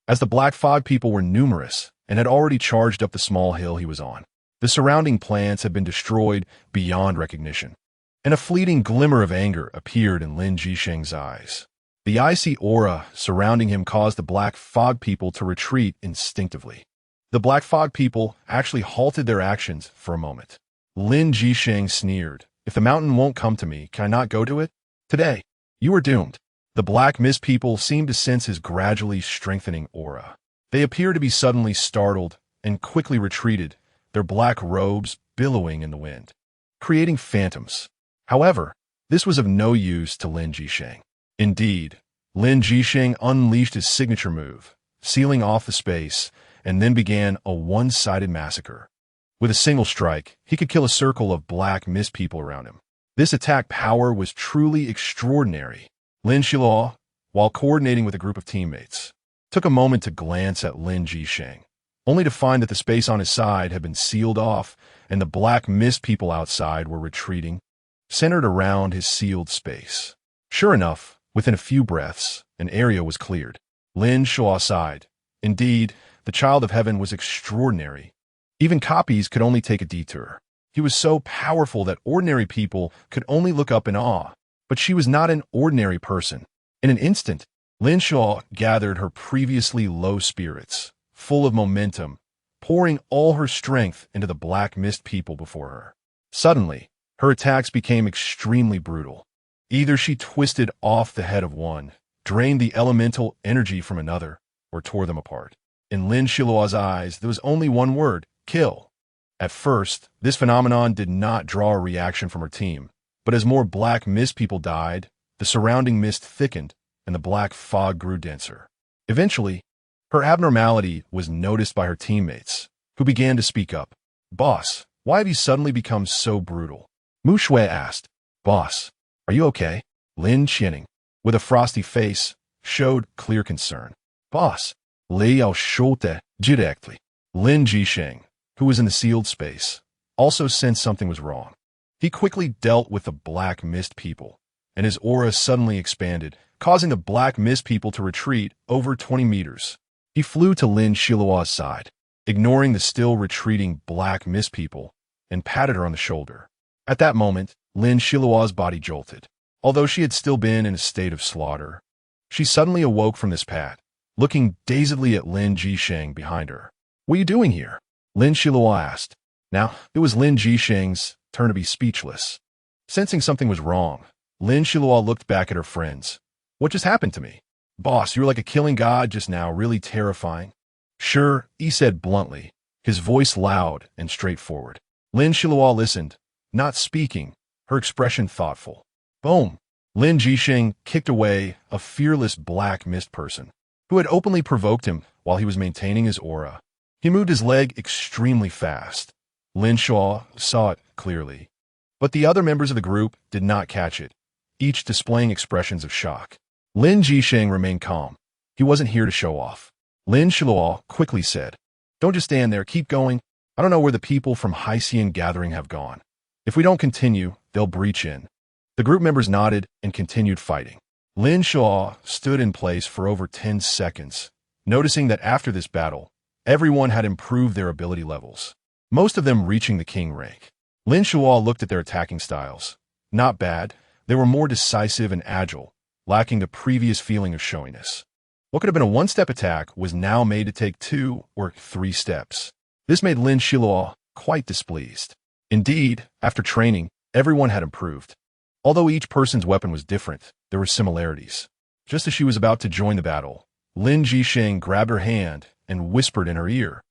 [SPEAKER 1] As the black fog people were numerous and had already charged up the small hill he was on, the surrounding plants had been destroyed beyond recognition, and a fleeting glimmer of anger appeared in Lin Jisheng's eyes. The icy aura surrounding him caused the black fog people to retreat instinctively. The black fog people actually halted their actions for a moment. Lin Jisheng sneered, If the mountain won't come to me, can I not go to it? Today, you are doomed. The Black Mist people seemed to sense his gradually strengthening aura. They appeared to be suddenly startled and quickly retreated, their black robes billowing in the wind, creating phantoms. However, this was of no use to Lin Jisheng. Indeed, Lin Jisheng unleashed his signature move, sealing off the space, and then began a one-sided massacre. With a single strike, he could kill a circle of Black Mist people around him. This attack power was truly extraordinary. Lin Xiluo, while coordinating with a group of teammates, took a moment to glance at Lin Jisheng, only to find that the space on his side had been sealed off and the Black Mist people outside were retreating, centered around his sealed space. Sure enough, within a few breaths, an area was cleared. Lin Xiluo sighed. Indeed, the Child of Heaven was extraordinary. Even copies could only take a detour. He was so powerful that ordinary people could only look up in awe. But she was not an ordinary person. In an instant, Lin Xiluo gathered her previously low spirits, full of momentum, pouring all her strength into the Black Mist people before her. Suddenly, her attacks became extremely brutal. Either she twisted off the head of one, drained the elemental energy from another, or tore them apart. In Lin Xiluo's eyes, there was only one word: kill. At first, this phenomenon did not draw a reaction from her team, but as more Black Mist people died, the surrounding mist thickened and the black fog grew denser. Eventually, her abnormality was noticed by her teammates, who began to speak up. "Boss, why have you suddenly become so brutal?" Mu Shui asked. "Boss, are you okay?" Lin Qianing, with a frosty face, showed clear concern. "Boss, Li Yao Shote directly." Lin Jisheng, who was in the sealed space, also sensed something was wrong. He quickly dealt with the Black Mist people, and his aura suddenly expanded, causing the Black Mist people to retreat over 20 meters. He flew to Lin Xiluo's side, ignoring the still retreating Black Mist people, and patted her on the shoulder. At that moment, Lin Xiluo's body jolted. Although she had still been in a state of slaughter, she suddenly awoke from this pat, looking dazedly at Lin Jisheng behind her. "What are you doing here?" Lin Xiluo asked. Now, it was Lin Jisheng's turn to be speechless. Sensing something was wrong, Lin Xiluo looked back at her friends. "What just happened to me?" "Boss, you were like a killing god just now, really terrifying." "Sure," he said bluntly, his voice loud and straightforward. Lin Xiluo listened, not speaking, her expression thoughtful. Boom! Lin Jisheng kicked away a fearless Black Mist person, who had openly provoked him while he was maintaining his aura. He moved his leg extremely fast. Lin Xiluo saw it clearly. But the other members of the group did not catch it, each displaying expressions of shock. Lin Jisheng remained calm. He wasn't here to show off. Lin Xiluo quickly said, "Don't just stand there, keep going. I don't know where the people from Haitian Gathering have gone. If we don't continue, they'll breach in." The group members nodded and continued fighting. Lin Xiluo stood in place for over 10 seconds, noticing that after this battle, everyone had improved their ability levels, most of them reaching the king rank. Lin Xiluo looked at their attacking styles. Not bad, they were more decisive and agile, lacking the previous feeling of showiness. What could have been a one-step attack was now made to take 2 or 3 steps. This made Lin Xiluo quite displeased. Indeed, after training, everyone had improved. Although each person's weapon was different, there were similarities. Just as she was about to join the battle, Lin Jisheng grabbed her hand and whispered in her ear,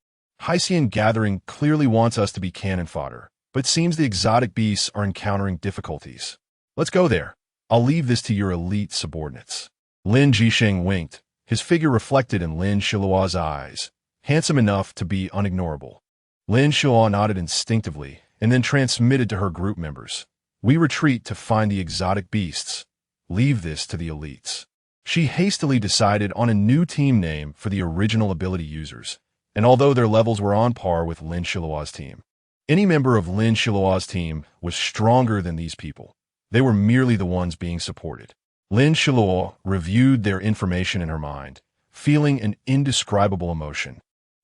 [SPEAKER 1] "Haitian Gathering clearly wants us to be cannon fodder, but it seems the exotic beasts are encountering difficulties. Let's go there. I'll leave this to your elite subordinates." Lin Jisheng winked, his figure reflected in Lin Xiluo's eyes, handsome enough to be unignorable. Lin Xiluo nodded instinctively and then transmitted to her group members, "We retreat to find the exotic beasts. Leave this to the elites." She hastily decided on a new team name for the original ability users, and although their levels were on par with Lin Xiluo's team, any member of Lin Xiluo's team was stronger than these people. They were merely the ones being supported. Lin Xiluo reviewed their information in her mind, feeling an indescribable emotion,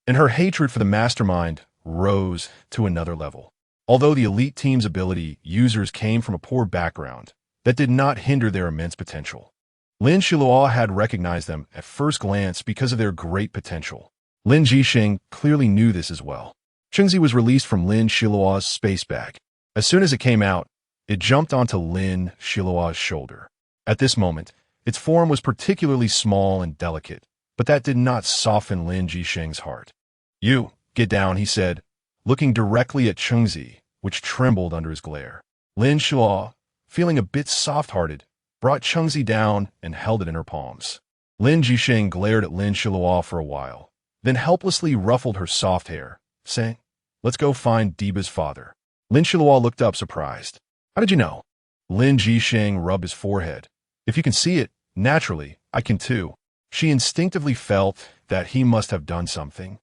[SPEAKER 1] and her hatred for the mastermind rose to another level. Although the elite team's ability users came from a poor background, that did not hinder their immense potential. Lin Xiluo had recognized them at first glance because of their great potential. Lin Jisheng clearly knew this as well. Chengzi was released from Lin Xiluo's space bag. As soon as it came out, It jumped onto Lin Xiluo's shoulder. At this moment, its form was particularly small and delicate, but that did not soften Lin Jisheng's heart. "You, get down," he said, looking directly at Chengzi, which trembled under his glare. Lin Xiluo, feeling a bit soft-hearted, brought Chengzi down and held it in her palms. Lin Jisheng glared at Lin Xiluo for a while, then helplessly ruffled her soft hair, saying, "Let's go find Diba's father." Lin Xiluo looked up surprised. "How did you know?" Lin Jisheng rubbed his forehead. "If you can see it, naturally, I can too." She instinctively felt that he must have done something.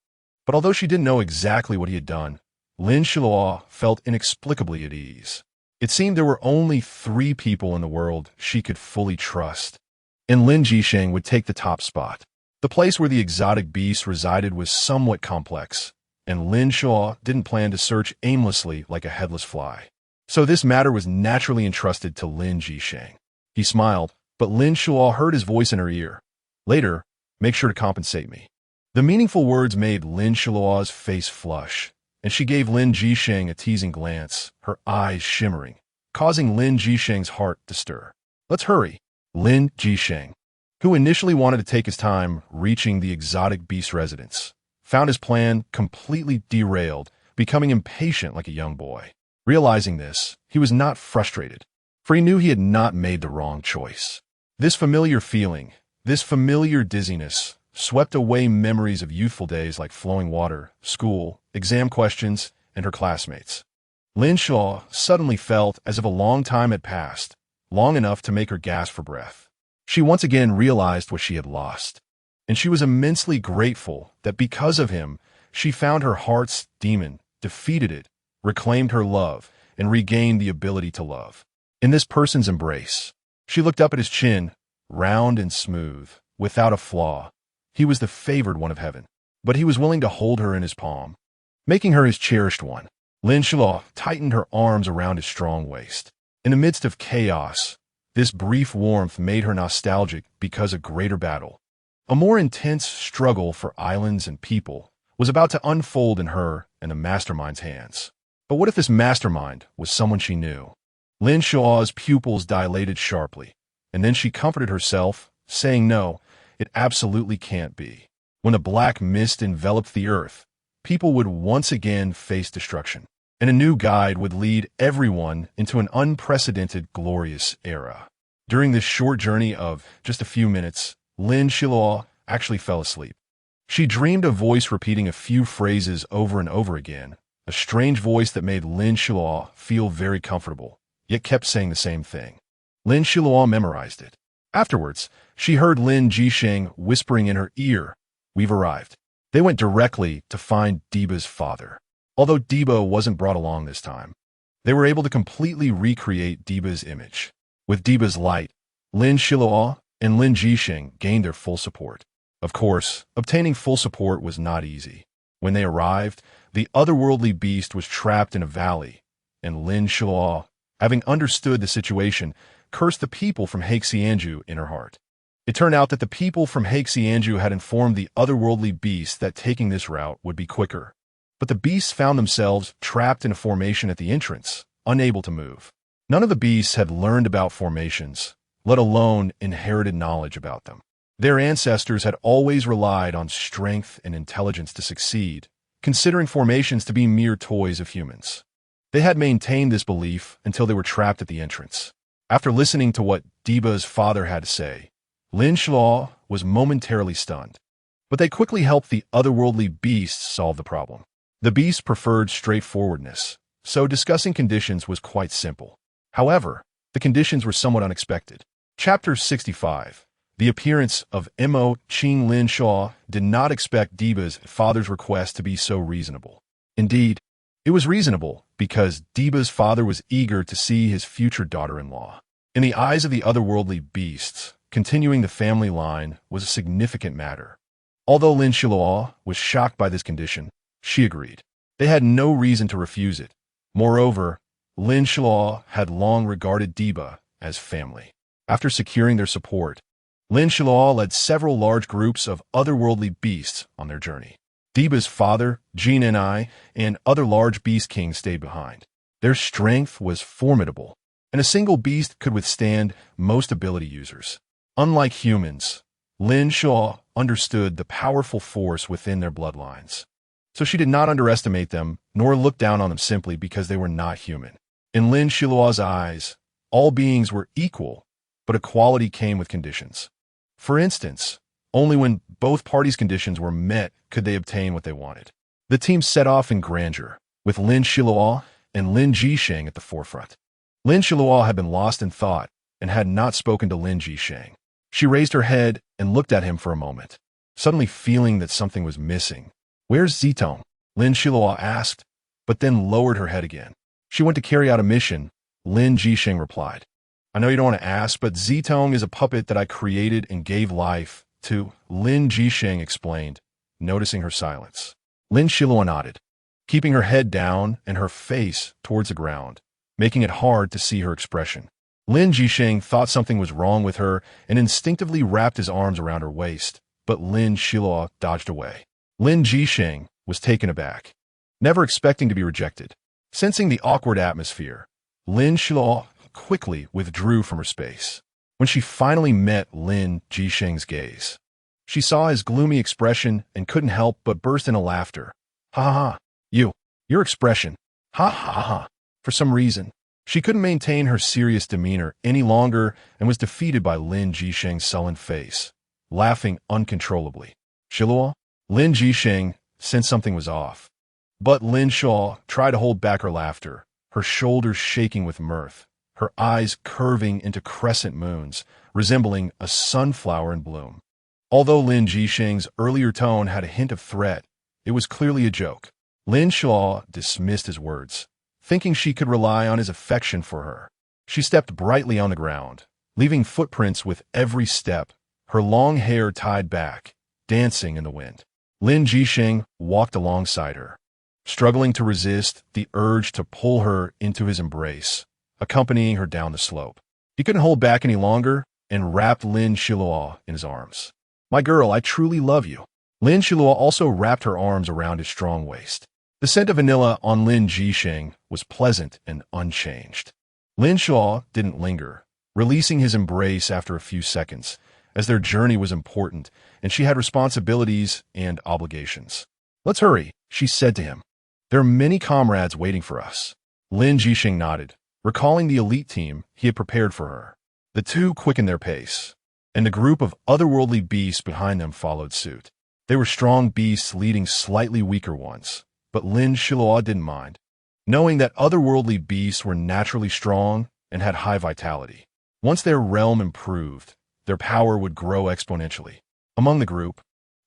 [SPEAKER 1] But although she didn't know exactly what he had done, Lin Xiluo felt inexplicably at ease. It seemed there were only 3 people in the world she could fully trust, and Lin Jisheng would take the top spot. The place where the exotic beast resided was somewhat complex, and Lin Xiluo didn't plan to search aimlessly like a headless fly. So this matter was naturally entrusted to Lin Jisheng. He smiled, but Lin Xiluo heard his voice in her ear. "Later, make sure to compensate me." The meaningful words made Lin Xiluo's face flush, and she gave Lin Jisheng a teasing glance, her eyes shimmering, causing Lin Jisheng's heart to stir. "Let's hurry." Lin Jisheng, who initially wanted to take his time reaching the exotic beast residence, found his plan completely derailed, becoming impatient like a young boy. Realizing this, he was not frustrated, for he knew he had not made the wrong choice. This familiar feeling, this familiar dizziness, swept away memories of youthful days like flowing water, school, exam questions, and her classmates. Lin Xiluo suddenly felt as if a long time had passed, long enough to make her gasp for breath. She once again realized what she had lost, and she was immensely grateful that because of him, she found her heart's demon, defeated it, reclaimed her love, and regained the ability to love. In this person's embrace, she looked up at his chin, round and smooth, without a flaw. He was the favored one of heaven, but he was willing to hold her in his palm, making her his cherished one. Lin Xiluo tightened her arms around his strong waist. In the midst of chaos, this brief warmth made her nostalgic because a greater battle, a more intense struggle for islands and people, was about to unfold in her and the mastermind's hands. But what if this mastermind was someone she knew? Lin Xiluo's pupils dilated sharply, and then she comforted herself, saying no, it absolutely can't be. When a black mist enveloped the earth, people would once again face destruction, and a new guide would lead everyone into an unprecedented, glorious era. During this short journey of just a few minutes, Lin Xiluo actually fell asleep. She dreamed a voice repeating a few phrases over and over again, a strange voice that made Lin Xiluo feel very comfortable, yet kept saying the same thing. Lin Xiluo memorized it. Afterwards, she heard Lin Jisheng whispering in her ear, "We've arrived." They went directly to find Diba's father. Although Diba wasn't brought along this time, they were able to completely recreate Diba's image. With Diba's light, Lin Xiluo and Lin Jisheng gained their full support. Of course, obtaining full support was not easy. When they arrived, the otherworldly beast was trapped in a valley, and Lin Xiluo, having understood the situation, cursed the people from Xianju in her heart. It turned out that the people from Xianju had informed the otherworldly beast that taking this route would be quicker. But the beasts found themselves trapped in a formation at the entrance, unable to move. None of the beasts had learned about formations, let alone inherited knowledge about them. Their ancestors had always relied on strength and intelligence to succeed, considering formations to be mere toys of humans. They had maintained this belief until they were trapped at the entrance. After listening to what Diba's father had to say, Lin Xiluo was momentarily stunned. But they quickly helped the otherworldly beasts solve the problem. The beasts preferred straightforwardness, so discussing conditions was quite simple. However, the conditions were somewhat unexpected. Chapter 65. The appearance of Mo Qing. Lin Xiluo did not expect Diba's father's request to be so reasonable. Indeed, it was reasonable because Diba's father was eager to see his future daughter-in-law. In the eyes of the otherworldly beasts, continuing the family line was a significant matter. Although Lin Xiluo was shocked by this condition, she agreed. They had no reason to refuse it. Moreover, Lin Xiluo had long regarded Diba as family. After securing their support, Lin Xiluo led several large groups of otherworldly beasts on their journey. Diba's father, Jin and other large beast kings stayed behind. Their strength was formidable, and a single beast could withstand most ability users. Unlike humans, Lin Xiluo understood the powerful force within their bloodlines. So she did not underestimate them, nor look down on them simply because they were not human. In Lin Xiluo's eyes, all beings were equal, but equality came with conditions. For instance, only when both parties' conditions were met could they obtain what they wanted. The team set off in grandeur, with Lin Xiluo and Lin Jisheng at the forefront. Lin Xiluo had been lost in thought and had not spoken to Lin Jisheng. She raised her head and looked at him for a moment, suddenly feeling that something was missing. "Where's Zitong?" Lin Xiluo asked, but then lowered her head again. "She went to carry out a mission," Lin Jisheng replied. "I know you don't want to ask, but Zitong is a puppet that I created and gave life to," Lin Jisheng explained, noticing her silence. Lin Xiluo nodded, keeping her head down and her face towards the ground, making it hard to see her expression. Lin Jisheng thought something was wrong with her and instinctively wrapped his arms around her waist, but Lin Xiluo dodged away. Lin Jisheng was taken aback, never expecting to be rejected. Sensing the awkward atmosphere, Lin Xiluo quickly withdrew from her space. When she finally met Lin Jisheng's gaze, she saw his gloomy expression and couldn't help but burst into laughter. "Ha ha ha, your expression. Ha ha ha." For some reason, she couldn't maintain her serious demeanor any longer and was defeated by Lin Jisheng's sullen face, laughing uncontrollably. "Xiluo?" Lin Jisheng sensed something was off, but Lin Xiluo tried to hold back her laughter, her shoulders shaking with mirth, her eyes curving into crescent moons, resembling a sunflower in bloom. Although Lin Jisheng's earlier tone had a hint of threat, it was clearly a joke. Lin Xiluo dismissed his words, thinking she could rely on his affection for her. She stepped brightly on the ground, leaving footprints with every step, her long hair tied back, dancing in the wind. Lin Jisheng walked alongside her, struggling to resist the urge to pull her into his embrace, accompanying her down the slope. He couldn't hold back any longer and wrapped Lin Xiluo in his arms. "My girl, I truly love you." Lin Xiluo also wrapped her arms around his strong waist. The scent of vanilla on Lin Jisheng was pleasant and unchanged. Lin Xiluo didn't linger, releasing his embrace after a few seconds, as their journey was important and she had responsibilities and obligations. "Let's hurry," she said to him. "There are many comrades waiting for us." Lin Jisheng nodded, recalling the elite team he had prepared for her. The two quickened their pace, and the group of otherworldly beasts behind them followed suit. They were strong beasts leading slightly weaker ones, but Lin Xiluo didn't mind, knowing that otherworldly beasts were naturally strong and had high vitality. Once their realm improved, their power would grow exponentially. Among the group,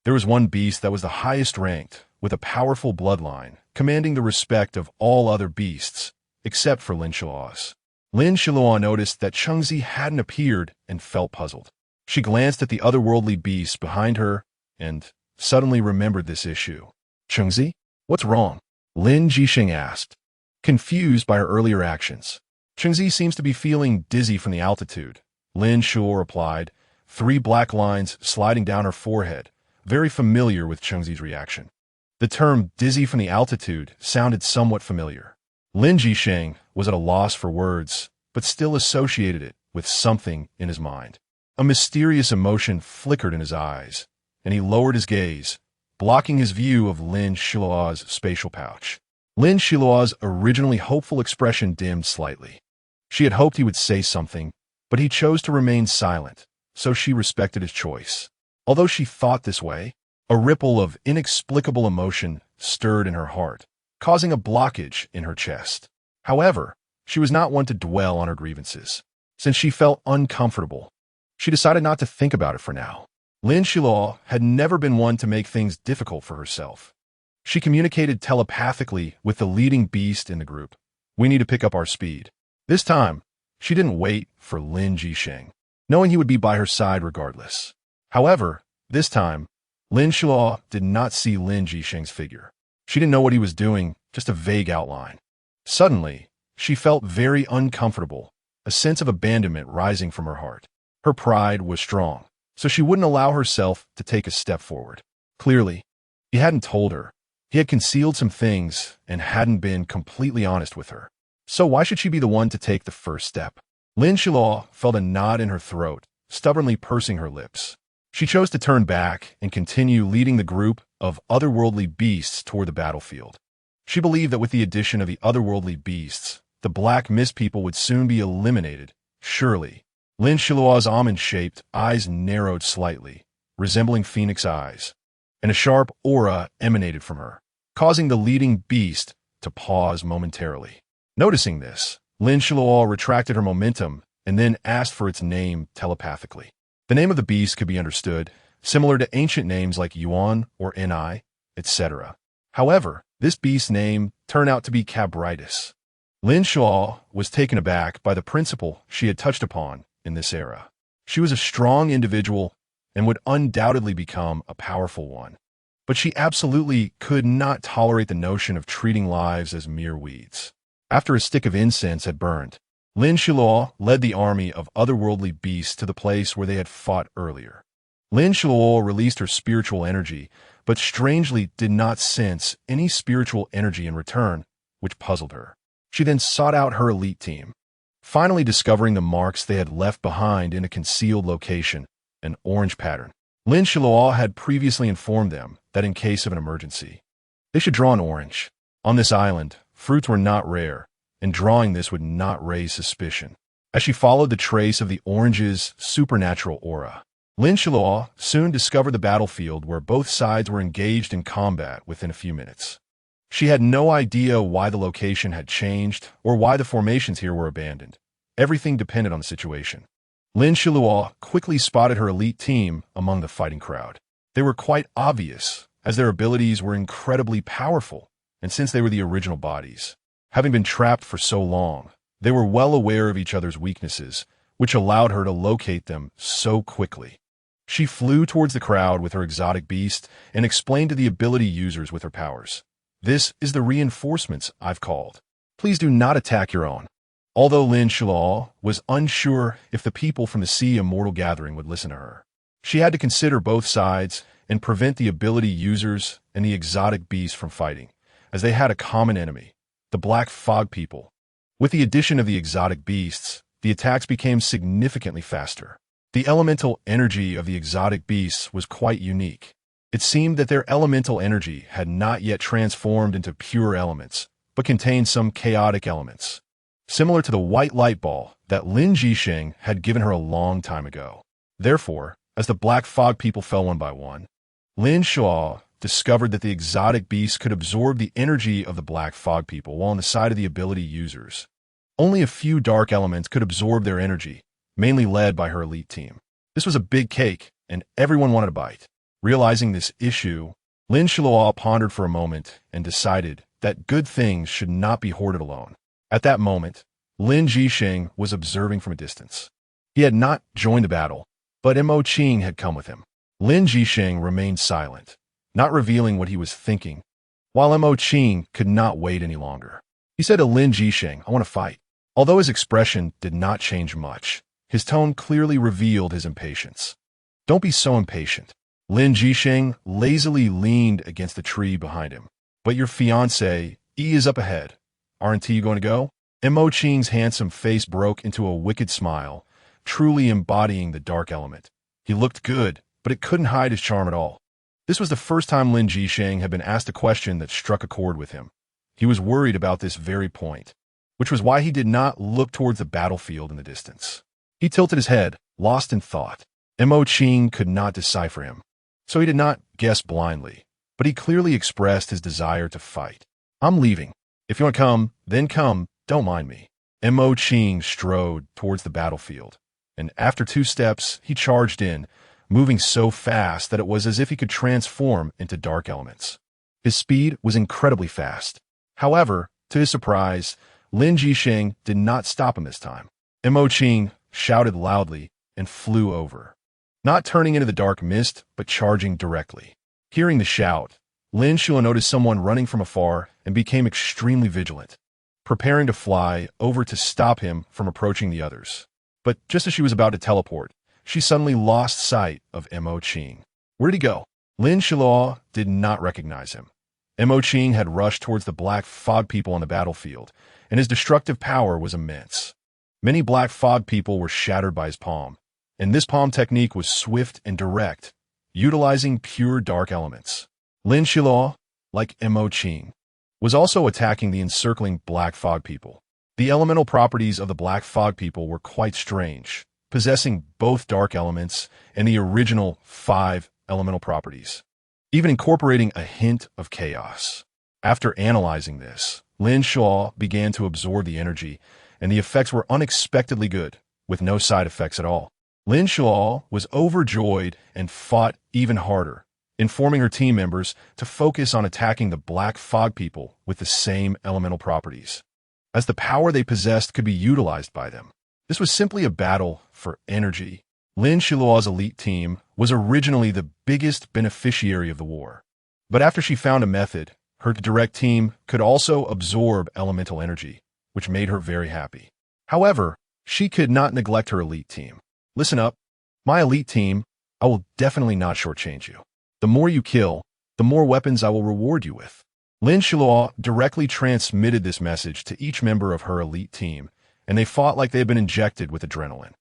[SPEAKER 1] there was one beast that was the highest ranked, with a powerful bloodline, commanding the respect of all other beasts, except for Lin Xiluo's. Lin Xiluo noticed that Chengzi hadn't appeared and felt puzzled. She glanced at the otherworldly beasts behind her and suddenly remembered this issue. "Chengzi? What's wrong?" Lin Jisheng asked, confused by her earlier actions. "Chengzi seems to be feeling dizzy from the altitude," Lin Xiluo replied, 3 black lines sliding down her forehead, very familiar with Chengzi's reaction. The term dizzy from the altitude sounded somewhat familiar. Lin Jisheng was at a loss for words, but still associated it with something in his mind. A mysterious emotion flickered in his eyes, and he lowered his gaze, blocking his view of Lin Xiluo's spatial pouch. Lin Xiluo's originally hopeful expression dimmed slightly. She had hoped he would say something, but he chose to remain silent, so she respected his choice. Although she thought this way, a ripple of inexplicable emotion stirred in her heart, causing a blockage in her chest. However, she was not one to dwell on her grievances. Since she felt uncomfortable, she decided not to think about it for now. Lin Xiluo had never been one to make things difficult for herself. She communicated telepathically with the leading beast in the group. "We need to pick up our speed." This time, she didn't wait for Lin Jisheng, knowing he would be by her side regardless. However, this time, Lin Xiluo did not see Lin Jisheng's figure. She didn't know what he was doing, just a vague outline. Suddenly, she felt very uncomfortable, a sense of abandonment rising from her heart. Her pride was strong, so she wouldn't allow herself to take a step forward. Clearly, he hadn't told her. He had concealed some things and hadn't been completely honest with her. So why should she be the one to take the first step? Lin Xiluo felt a knot in her throat, stubbornly pursing her lips. She chose to turn back and continue leading the group of otherworldly beasts toward the battlefield. She believed that with the addition of the otherworldly beasts, the black mist people would soon be eliminated. Surely, Lin Xiluo's almond-shaped eyes narrowed slightly, resembling phoenix eyes, and a sharp aura emanated from her, causing the leading beast to pause momentarily. Noticing this, Lin Xiluo retracted her momentum and then asked for its name telepathically. The name of the beast could be understood, similar to ancient names like Yuan or Ni, etc. However, this beast's name turned out to be Cabritus. Lin Xiluo was taken aback by the principle she had touched upon in this era. She was a strong individual and would undoubtedly become a powerful one. But she absolutely could not tolerate the notion of treating lives as mere weeds. After a stick of incense had burned, Lin Xiluo led the army of otherworldly beasts to the place where they had fought earlier. Lin Xiluo released her spiritual energy, but strangely did not sense any spiritual energy in return, which puzzled her. She then sought out her elite team, finally discovering the marks they had left behind in a concealed location, an orange pattern. Lin Xiluo had previously informed them that in case of an emergency, they should draw an orange. On this island, fruits were not rare, and drawing this would not raise suspicion. As she followed the trace of the orange's supernatural aura, Lin Xiluo soon discovered the battlefield where both sides were engaged in combat within a few minutes. She had no idea why the location had changed or why the formations here were abandoned. Everything depended on the situation. Lin Xiluo quickly spotted her elite team among the fighting crowd. They were quite obvious, as their abilities were incredibly powerful, and since they were the original bodies, having been trapped for so long, they were well aware of each other's weaknesses, which allowed her to locate them so quickly. She flew towards the crowd with her exotic beast and explained to the ability users with her powers. This is the reinforcements I've called. Please do not attack your own. Although Lin Xiluo was unsure if the people from the Sea Immortal Gathering would listen to her, she had to consider both sides and prevent the ability users and the exotic beasts from fighting, as they had a common enemy, the Black Fog people. With the addition of the exotic beasts, the attacks became significantly faster. The elemental energy of the exotic beasts was quite unique. It seemed that their elemental energy had not yet transformed into pure elements, but contained some chaotic elements, similar to the white light ball that Lin Jisheng had given her a long time ago. Therefore, as the Black Fog people fell one by one, Lin Xiluo discovered that the exotic beasts could absorb the energy of the Black Fog people while on the side of the ability users. Only a few dark elements could absorb their energy, mainly led by her elite team. This was a big cake, and everyone wanted a bite. Realizing this issue, Lin Xiluo pondered for a moment and decided that good things should not be hoarded alone. At that moment, Lin Jisheng was observing from a distance. He had not joined the battle, but Mo Qing had come with him. Lin Jisheng remained silent, not revealing what he was thinking, while Mo Qing could not wait any longer. He said to Lin Jisheng, "I want to fight." Although his expression did not change much, his tone clearly revealed his impatience. "Don't be so impatient." Lin Jisheng lazily leaned against the tree behind him. "But your fiancé, E, is up ahead. Aren't you going to go?" Mo Qing's handsome face broke into a wicked smile, truly embodying the dark element. He looked good, but it couldn't hide his charm at all. This was the first time Lin Jisheng had been asked a question that struck a chord with him. He was worried about this very point, which was why he did not look towards the battlefield in the distance. He tilted his head, lost in thought. Mo Qing could not decipher him, so he did not guess blindly, but he clearly expressed his desire to fight. "I'm leaving. If you want to come, then come. Don't mind me." Mo Qing strode towards the battlefield, and after 2 steps, he charged in, moving so fast that it was as if he could transform into dark elements. His speed was incredibly fast. However, to his surprise, Lin Jisheng did not stop him this time. Mo Qing shouted loudly and flew over, not turning into the dark mist, but charging directly. Hearing the shout, Lin Xiluo noticed someone running from afar and became extremely vigilant, preparing to fly over to stop him from approaching the others. But just as she was about to teleport, she suddenly lost sight of Mo Qing. Where did he go? Lin Xiluo did not recognize him. Mo Qing had rushed towards the black fog people on the battlefield, and his destructive power was immense. Many black fog people were shattered by his palm, and this palm technique was swift and direct, utilizing pure dark elements. Lin Xiluo, like Mo Qing, was also attacking the encircling black fog people. The elemental properties of the black fog people were quite strange, possessing both dark elements and the original 5 elemental properties, even incorporating a hint of chaos. After analyzing this, Lin Xiluo began to absorb the energy, and the effects were unexpectedly good, with no side effects at all. Lin Xiluo was overjoyed and fought even harder, informing her team members to focus on attacking the black fog people with the same elemental properties, as the power they possessed could be utilized by them. This was simply a battle for energy. Lin Xiluo's elite team was originally the biggest beneficiary of the war, but after she found a method, her direct team could also absorb elemental energy, which made her very happy. However, she could not neglect her elite team. Listen up, my elite team, I will definitely not shortchange you. The more you kill, the more weapons I will reward you with. Lin Xiluo directly transmitted this message to each member of her elite team, and they fought like they had been injected with adrenaline.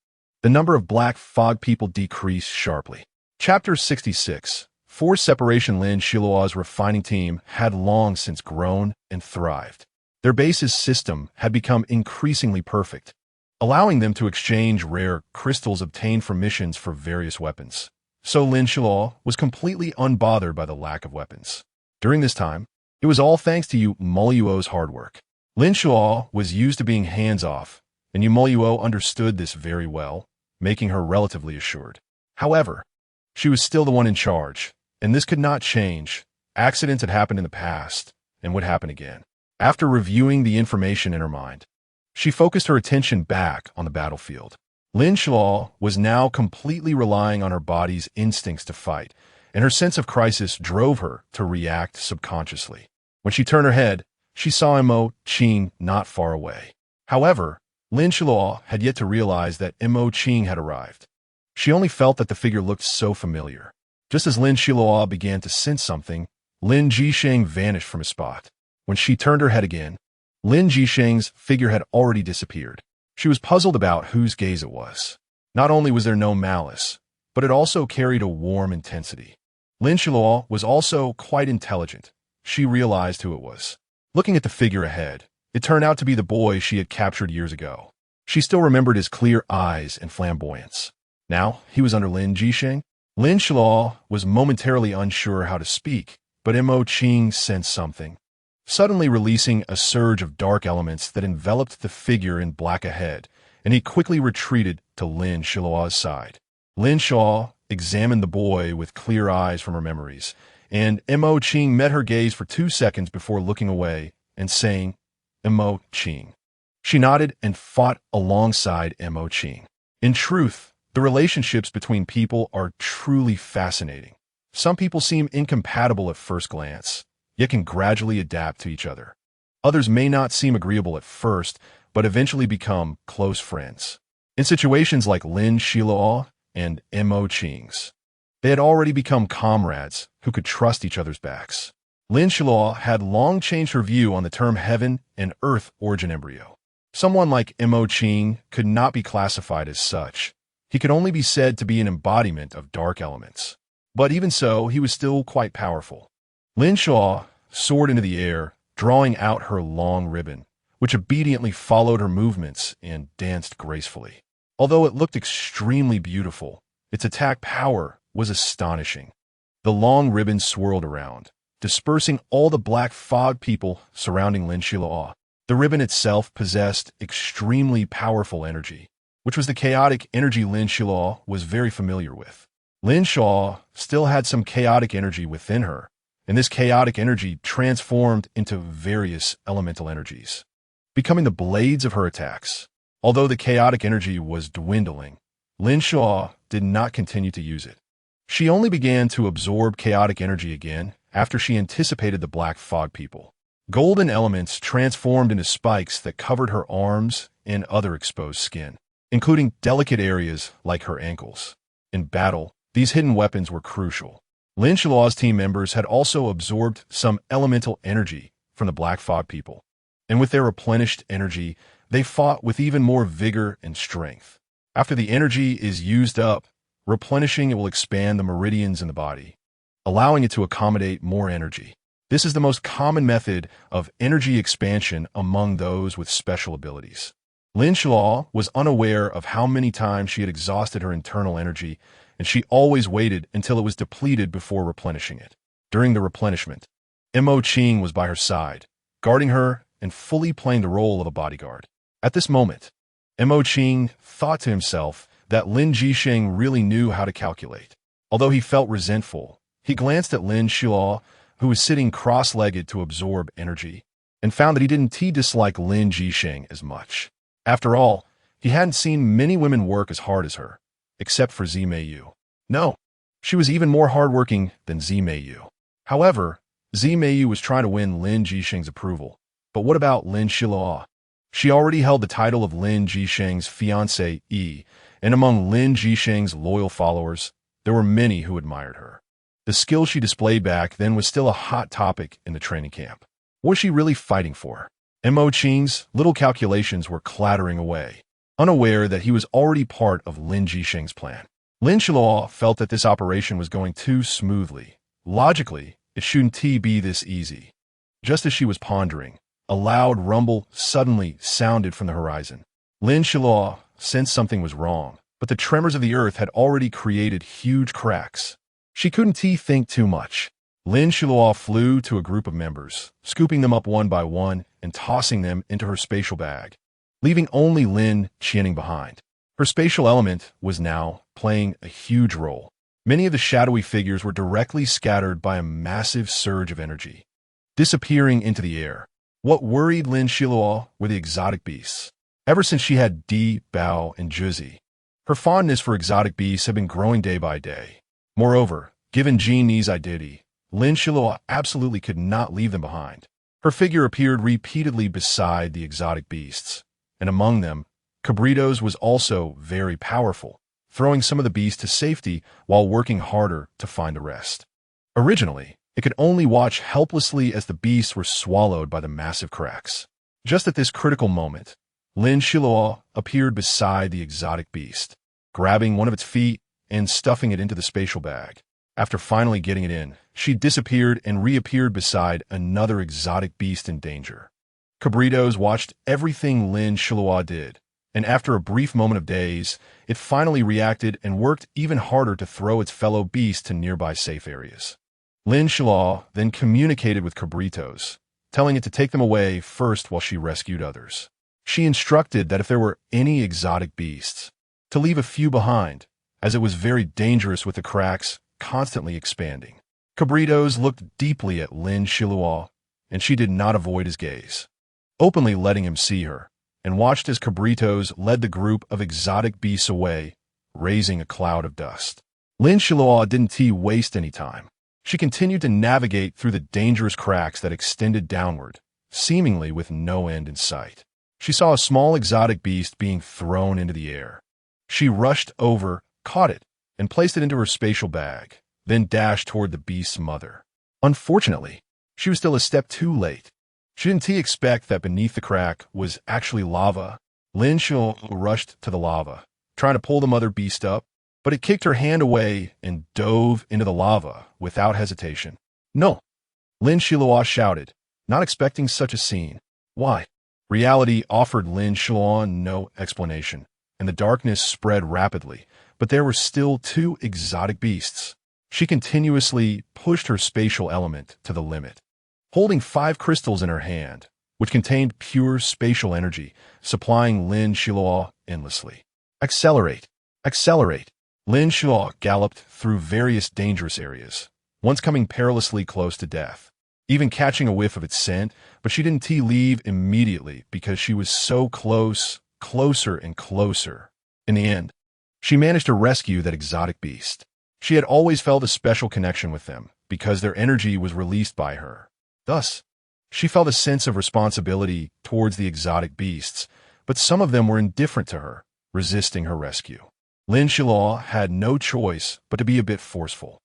[SPEAKER 1] The number of black fog people decreased sharply. Chapter 66. Force separation. Lin Xiluo's refining team had long since grown and thrived. Their base's system had become increasingly perfect, allowing them to exchange rare crystals obtained from missions for various weapons. So Lin Xiluo was completely unbothered by the lack of weapons. During this time, it was all thanks to you.It's hard work. Lin Xiluo was used to being hands-off, and you.It understood this very well, making her relatively assured. However, she was still the one in charge, and this could not change. Accidents had happened in the past, and would happen again. After reviewing the information in her mind, she focused her attention back on the battlefield. Lin Xiluo was now completely relying on her body's instincts to fight, and her sense of crisis drove her to react subconsciously. When she turned her head, she saw Mo Qing not far away. However, Lin Xiluo had yet to realize that Mo Qing had arrived. She only felt that the figure looked so familiar. Just as Lin Xiluo began to sense something, Lin Jisheng vanished from his spot. When she turned her head again, Lin Jisheng's figure had already disappeared. She was puzzled about whose gaze it was. Not only was there no malice, but it also carried a warm intensity. Lin Xiluo was also quite intelligent. She realized who it was. Looking at the figure ahead, it turned out to be the boy she had captured years ago. She still remembered his clear eyes and flamboyance. Now, he was under Lin Jisheng. Lin Xiluo was momentarily unsure how to speak, but Mo Qing sensed something, suddenly releasing a surge of dark elements that enveloped the figure in black ahead, and he quickly retreated to Lin Xiluo's side. Lin Xiluo examined the boy with clear eyes from her memories, and Mo Qing met her gaze for 2 seconds before looking away and saying, Mo Qing. She nodded and fought alongside Mo Qing. In truth, the relationships between people are truly fascinating. Some people seem incompatible at first glance, yet can gradually adapt to each other. Others may not seem agreeable at first, but eventually become close friends. In situations like Lin Xiluo and Mo Qing's, they had already become comrades who could trust each other's backs. Lin Xiluo had long changed her view on the term heaven and earth origin embryo. Someone like Mo Qing could not be classified as such. He could only be said to be an embodiment of dark elements. But even so, he was still quite powerful. Lin Xiluo soared into the air, drawing out her long ribbon, which obediently followed her movements and danced gracefully. Although it looked extremely beautiful, its attack power was astonishing. The long ribbon swirled around, dispersing all the black fog people surrounding Lin Xiluo. The ribbon itself possessed extremely powerful energy, which was the chaotic energy Lin Xiluo was very familiar with. Lin Xiluo still had some chaotic energy within her, and this chaotic energy transformed into various elemental energies, becoming the blades of her attacks. Although the chaotic energy was dwindling, Lin Xiluo did not continue to use it. She only began to absorb chaotic energy again after she anticipated the black fog people. Golden elements transformed into spikes that covered her arms and other exposed skin, including delicate areas like her ankles. In battle, these hidden weapons were crucial. Lin Xiluo's team members had also absorbed some elemental energy from the Black Fog people, and with their replenished energy, they fought with even more vigor and strength. After the energy is used up, replenishing it will expand the meridians in the body, allowing it to accommodate more energy. This is the most common method of energy expansion among those with special abilities. Lin Xiluo was unaware of how many times she had exhausted her internal energy, and she always waited until it was depleted before replenishing it. During the replenishment, Mo Qing was by her side, guarding her and fully playing the role of a bodyguard. At this moment, Mo Qing thought to himself that Lin Jisheng really knew how to calculate. Although he felt resentful, he glanced at Lin Xiluo, who was sitting cross-legged to absorb energy, and found that he didn't dislike Lin Jisheng as much. After all, he hadn't seen many women work as hard as her, except for Zimeyu. No, she was even more hardworking than Zimeyu. However, Zimeyu was trying to win Lin Jisheng's approval. But what about Lin Xiluo? She already held the title of Lin Jisheng's fiancée, and among Lin Jisheng's loyal followers, there were many who admired her. The skill she displayed back then was still a hot topic in the training camp. What was she really fighting for? Mo Qing's little calculations were clattering away, unaware that he was already part of Lin Jisheng's plan. Lin Xiluo felt that this operation was going too smoothly. Logically, it shouldn't be this easy. Just as she was pondering, a loud rumble suddenly sounded from the horizon. Lin Xiluo sensed something was wrong, but the tremors of the earth had already created huge cracks. She couldn't think too much. Lin Xiluo flew to a group of members, scooping them up one by one and tossing them into her spatial bag, leaving only Lin Qianing behind. Her spatial element was now playing a huge role. Many of the shadowy figures were directly scattered by a massive surge of energy, disappearing into the air. What worried Lin Xiluo were the exotic beasts. Ever since she had Di, Bao, and Juzi, her fondness for exotic beasts had been growing day by day. Moreover, given Jin Ni's identity, Lin Xiluo absolutely could not leave them behind. Her figure appeared repeatedly beside the exotic beasts, and among them, Cabritos was also very powerful, throwing some of the beasts to safety while working harder to find the rest. Originally, it could only watch helplessly as the beasts were swallowed by the massive cracks. Just at this critical moment, Lin Xiluo appeared beside the exotic beast, grabbing one of its feet and stuffing it into the spatial bag. After finally getting it in, she disappeared and reappeared beside another exotic beast in danger. Cabritos watched everything Lin Xiluo did, and after a brief moment of daze, it finally reacted and worked even harder to throw its fellow beasts to nearby safe areas. Lin Xiluo then communicated with Cabritos, telling it to take them away first while she rescued others. She instructed that if there were any exotic beasts, to leave a few behind, as it was very dangerous with the cracks constantly expanding. Cabritos looked deeply at Lin Xiluo, and she did not avoid his gaze, openly letting him see her, and watched as Cabritos led the group of exotic beasts away, raising a cloud of dust. Lin Xiluo didn't waste any time. She continued to navigate through the dangerous cracks that extended downward, seemingly with no end in sight. She saw a small exotic beast being thrown into the air. She rushed over, caught it, and placed it into her spatial bag, then dashed toward the beast's mother. Unfortunately, she was still a step too late. She didn't expect that beneath the crack was actually lava. Lin Xiluo rushed to the lava, trying to pull the mother beast up, but it kicked her hand away and dove into the lava without hesitation. "No!" Lin Xiluo shouted, not expecting such a scene. Why? Reality offered Lin Xiluo no explanation, and the darkness spread rapidly, but there were still two exotic beasts. She continuously pushed her spatial element to the limit, holding 5 crystals in her hand, which contained pure spatial energy, supplying Lin Xiluo endlessly. Accelerate! Accelerate! Lin Xiluo galloped through various dangerous areas, once coming perilously close to death, even catching a whiff of its scent, but she didn't leave immediately because she was so close, closer and closer. In the end, she managed to rescue that exotic beast. She had always felt a special connection with them because their energy was released by her. Thus, she felt a sense of responsibility towards the exotic beasts, but some of them were indifferent to her, resisting her rescue. Lin Xiluo had no choice but to be a bit forceful.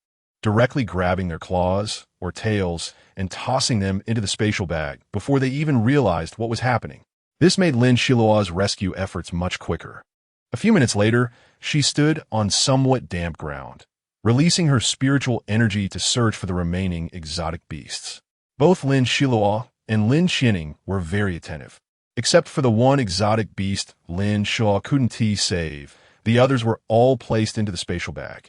[SPEAKER 1] directly grabbing their claws or tails and tossing them into the spatial bag before they even realized what was happening. This made Lin Xiluo's rescue efforts much quicker. A few minutes later, she stood on somewhat damp ground, releasing her spiritual energy to search for the remaining exotic beasts. Both Lin Xiluo and Lin Xining were very attentive. Except for the one exotic beast Lin Xiluo couldn't save, the others were all placed into the spatial bag,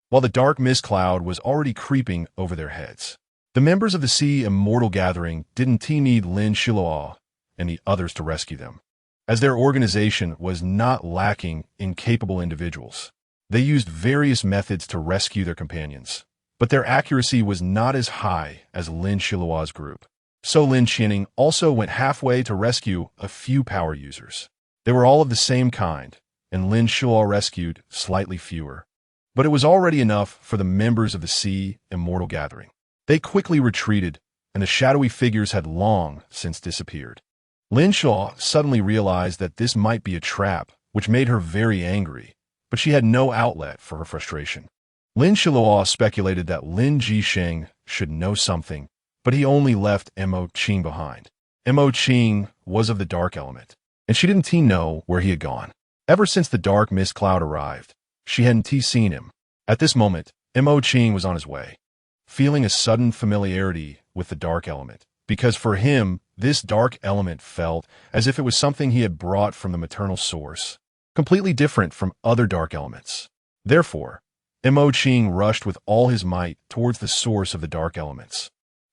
[SPEAKER 1] while the dark mist cloud was already creeping over their heads. The members of the Sea Immortal Gathering didn't need Lin Xiluo and the others to rescue them, as their organization was not lacking in capable individuals. They used various methods to rescue their companions, but their accuracy was not as high as Lin Xiluo's group. So Lin Xining also went halfway to rescue a few power users. They were all of the same kind, and Lin Xiluo rescued slightly fewer. But it was already enough for the members of the Sea Immortal Gathering. They quickly retreated, and the shadowy figures had long since disappeared. Lin Xiluo suddenly realized that this might be a trap, which made her very angry, but she had no outlet for her frustration. Lin Xiluo speculated that Lin Jisheng should know something, but he only left Mo Qing behind. Mo Qing was of the dark element, and she didn't know where he had gone. Ever since the dark mist cloud arrived, she hadn't seen him. At this moment, Mo Qing was on his way, feeling a sudden familiarity with the dark element, because for him, this dark element felt as if it was something he had brought from the maternal source, completely different from other dark elements. Therefore, Mo Qing rushed with all his might towards the source of the dark elements.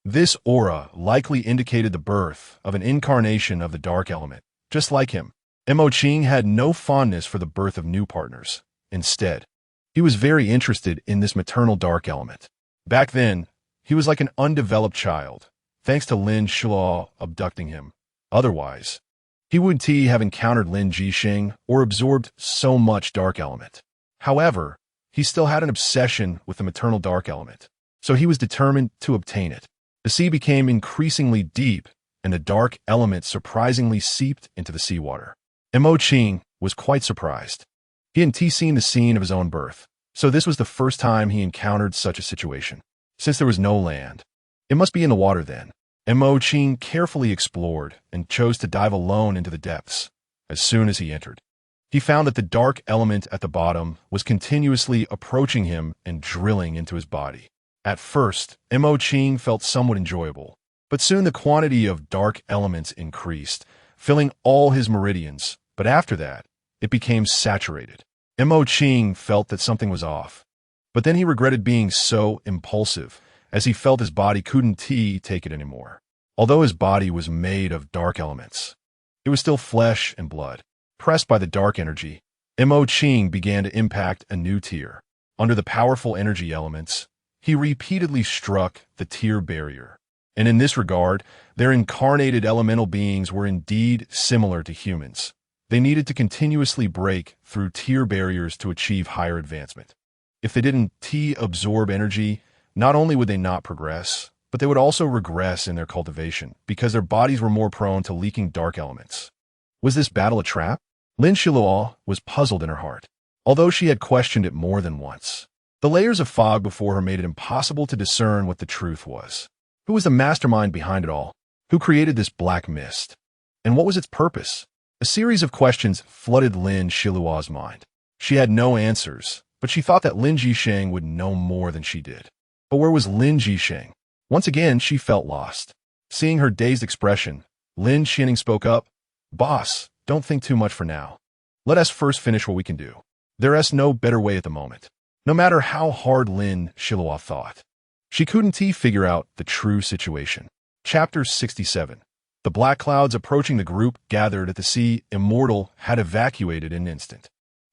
[SPEAKER 1] This aura likely indicated the birth of an incarnation of the dark element, just like him. Mo Qing had no fondness for the birth of new partners. Instead, he was very interested in this maternal dark element. Back then, he was like an undeveloped child, thanks to Lin Xiluo abducting him. Otherwise, he would have encountered Lin Jisheng or absorbed so much dark element. However, he still had an obsession with the maternal dark element, so he was determined to obtain it. The sea became increasingly deep, and the dark element surprisingly seeped into the seawater. Mo Qing was quite surprised. He hadn't seen the scene of his own birth, so this was the first time he encountered such a situation. Since there was no land, it must be in the water then. Mo Qing carefully explored and chose to dive alone into the depths. As soon as he entered, he found that the dark element at the bottom was continuously approaching him and drilling into his body. At first, Mo Qing felt somewhat enjoyable, but soon the quantity of dark elements increased, filling all his meridians, but after that, it became saturated. Mo Qing felt that something was off, but then he regretted being so impulsive, as he felt his body couldn't take it anymore. Although his body was made of dark elements, it was still flesh and blood. Pressed by the dark energy, Mo Qing began to impact a new tier. Under the powerful energy elements, he repeatedly struck the tier barrier. And in this regard, their incarnated elemental beings were indeed similar to humans. They needed to continuously break through tier barriers to achieve higher advancement. If they didn't absorb energy, not only would they not progress, but they would also regress in their cultivation because their bodies were more prone to leaking dark elements. Was this battle a trap? Lin Xiluo was puzzled in her heart, although she had questioned it more than once. The layers of fog before her made it impossible to discern what the truth was. Who was the mastermind behind it all? Who created this black mist? And what was its purpose? A series of questions flooded Lin Xiluo's mind. She had no answers, but she thought that Lin Jisheng would know more than she did. But where was Lin Jisheng? Once again, she felt lost. Seeing her dazed expression, Lin Xining spoke up. "Boss, don't think too much for now. Let us first finish what we can do. There is no better way at the moment." No matter how hard Lin Xiluo thought, she couldn't figure out the true situation. Chapter 67. The black clouds approaching the group gathered at the Sea Immortal had evacuated in an instant.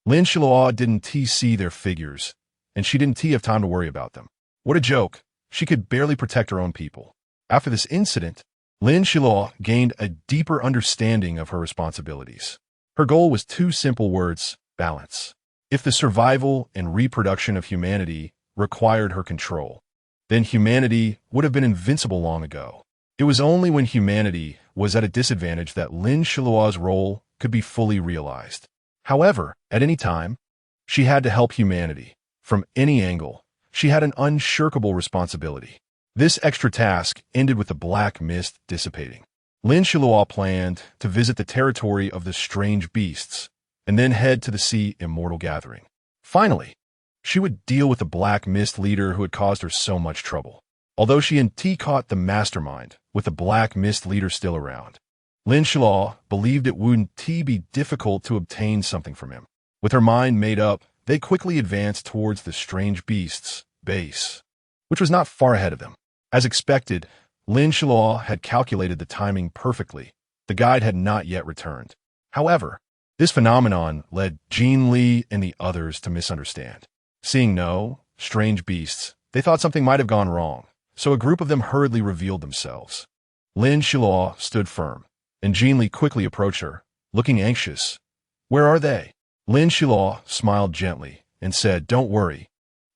[SPEAKER 1] Lin Xiluo didn't see their figures, and she didn't have time to worry about them. What a joke. She could barely protect her own people. After this incident, Lin Xiluo gained a deeper understanding of her responsibilities. Her goal was two simple words: balance. If the survival and reproduction of humanity required her control, then humanity would have been invincible long ago. It was only when humanity was at a disadvantage that Lin Xiluo's role could be fully realized. However, at any time, she had to help humanity, from any angle, she had an unshirkable responsibility. This extra task ended with the black mist dissipating. Lin Xiluo planned to visit the territory of the strange beasts and then head to the Sea Immortal Gathering. Finally, she would deal with the black mist leader who had caused her so much trouble. Although she and T caught the mastermind, with the black mist leader still around, Lin Xiluo believed it would be difficult to obtain something from him. With her mind made up, they quickly advanced towards the strange beast's base, which was not far ahead of them. As expected, Lin Xiluo had calculated the timing perfectly. The guide had not yet returned. However, this phenomenon led Jean Li and the others to misunderstand. Seeing no strange beasts, they thought something might have gone wrong, so a group of them hurriedly revealed themselves. Lin Xiluo stood firm, and Jean Li quickly approached her, looking anxious. "Where are they?" Lin Xiluo smiled gently and said, "Don't worry.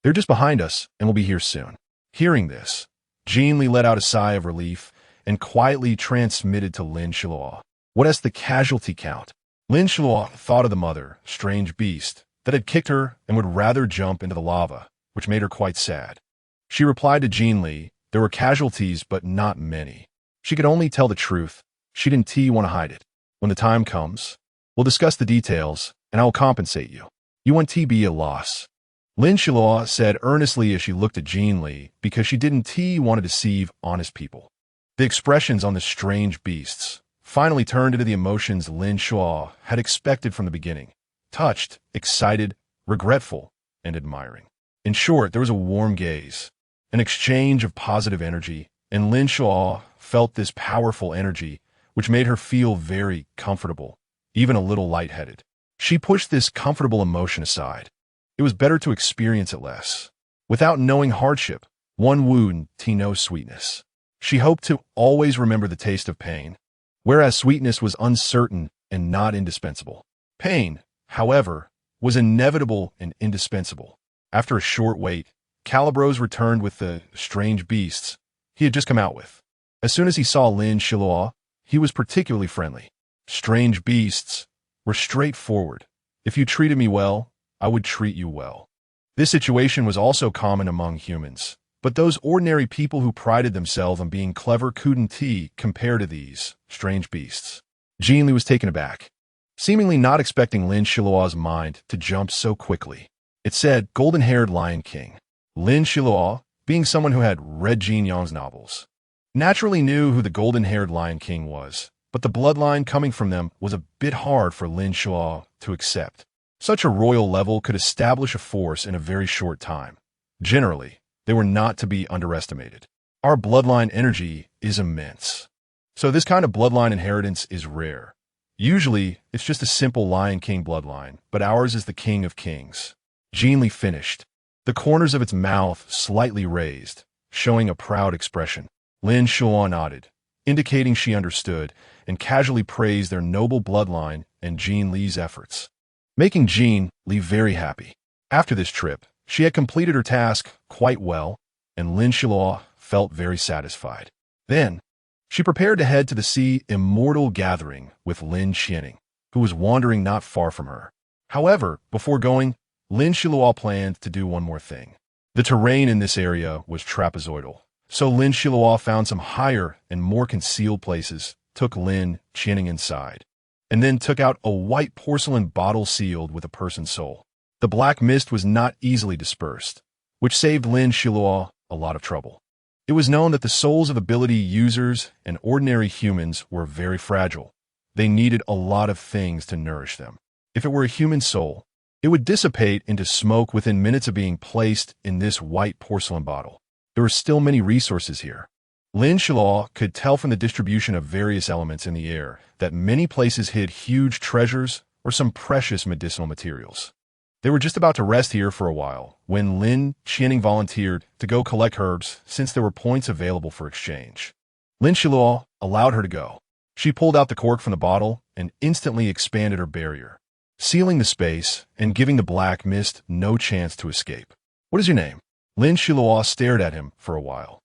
[SPEAKER 1] They're just behind us and will be here soon." Hearing this, Jean Li let out a sigh of relief and quietly transmitted to Lin Xiluo. "What is the casualty count?" Lin Xiluo thought of the mother, strange beast, that had kicked her and would rather jump into the lava, which made her quite sad. She replied to Jean Li, "There were casualties, but not many." She could only tell the truth. She didn't want to hide it. "When the time comes, we'll discuss the details, and I will compensate you. You want to be a loss." Lin Xiluo said earnestly as she looked at Jean Li, because she didn't want to deceive honest people. The expressions on the strange beasts finally turned into the emotions Lin Xiluo had expected from the beginning: touched, excited, regretful, and admiring. In short, there was a warm gaze, an exchange of positive energy, and Lin Xiluo felt this powerful energy, which made her feel very comfortable, even a little lightheaded. She pushed this comfortable emotion aside. It was better to experience it less. Without knowing hardship, one would know sweetness. She hoped to always remember the taste of pain, whereas sweetness was uncertain and not indispensable. Pain, however, was inevitable and indispensable. After a short wait, Calibros returned with the strange beasts he had just come out with. As soon as he saw Lin Xiluo, he was particularly friendly. Strange beasts were straightforward. "If you treated me well, I would treat you well." This situation was also common among humans, but those ordinary people who prided themselves on being clever couldn't compare to these strange beasts. Jean Li was taken aback, seemingly not expecting Lin Xiluo's mind to jump so quickly. It said, "Golden-haired Lion King." Lin Xiluo, being someone who had read Jin Yang's novels, naturally knew who the golden-haired Lion King was, but the bloodline coming from them was a bit hard for Lin Xiluo to accept. Such a royal level could establish a force in a very short time. Generally, they were not to be underestimated. Our bloodline energy is immense. So this kind of bloodline inheritance is rare. Usually, it's just a simple Lion King bloodline, but ours is the King of Kings. Jean Li finished, the corners of its mouth slightly raised, showing a proud expression. Lin Xiluo nodded, indicating she understood, and casually praised their noble bloodline and Jean Li's efforts, making Jean Li very happy. After this trip, she had completed her task quite well, and Lin Xiluo felt very satisfied. Then, she prepared to head to the Sea Immortal Gathering with Lin Xianing, who was wandering not far from her. However, before going, Lin Xiluo planned to do one more thing. The terrain in this area was trapezoidal, so Lin Xiluo found some higher and more concealed places, took Lin Xianing inside, and then took out a white porcelain bottle sealed with a person's soul. The black mist was not easily dispersed, which saved Lin Xiluo a lot of trouble. It was known that the souls of ability users and ordinary humans were very fragile. They needed a lot of things to nourish them. If it were a human soul, it would dissipate into smoke within minutes of being placed in this white porcelain bottle. There were still many resources here. Lin Xiluo could tell from the distribution of various elements in the air that many places hid huge treasures or some precious medicinal materials. They were just about to rest here for a while when Lin Xianing volunteered to go collect herbs since there were points available for exchange. Lin Xiluo allowed her to go. She pulled out the cork from the bottle and instantly expanded her barrier, sealing the space and giving the black mist no chance to escape. "What is your name?" Lin Xiluo stared at him for a while,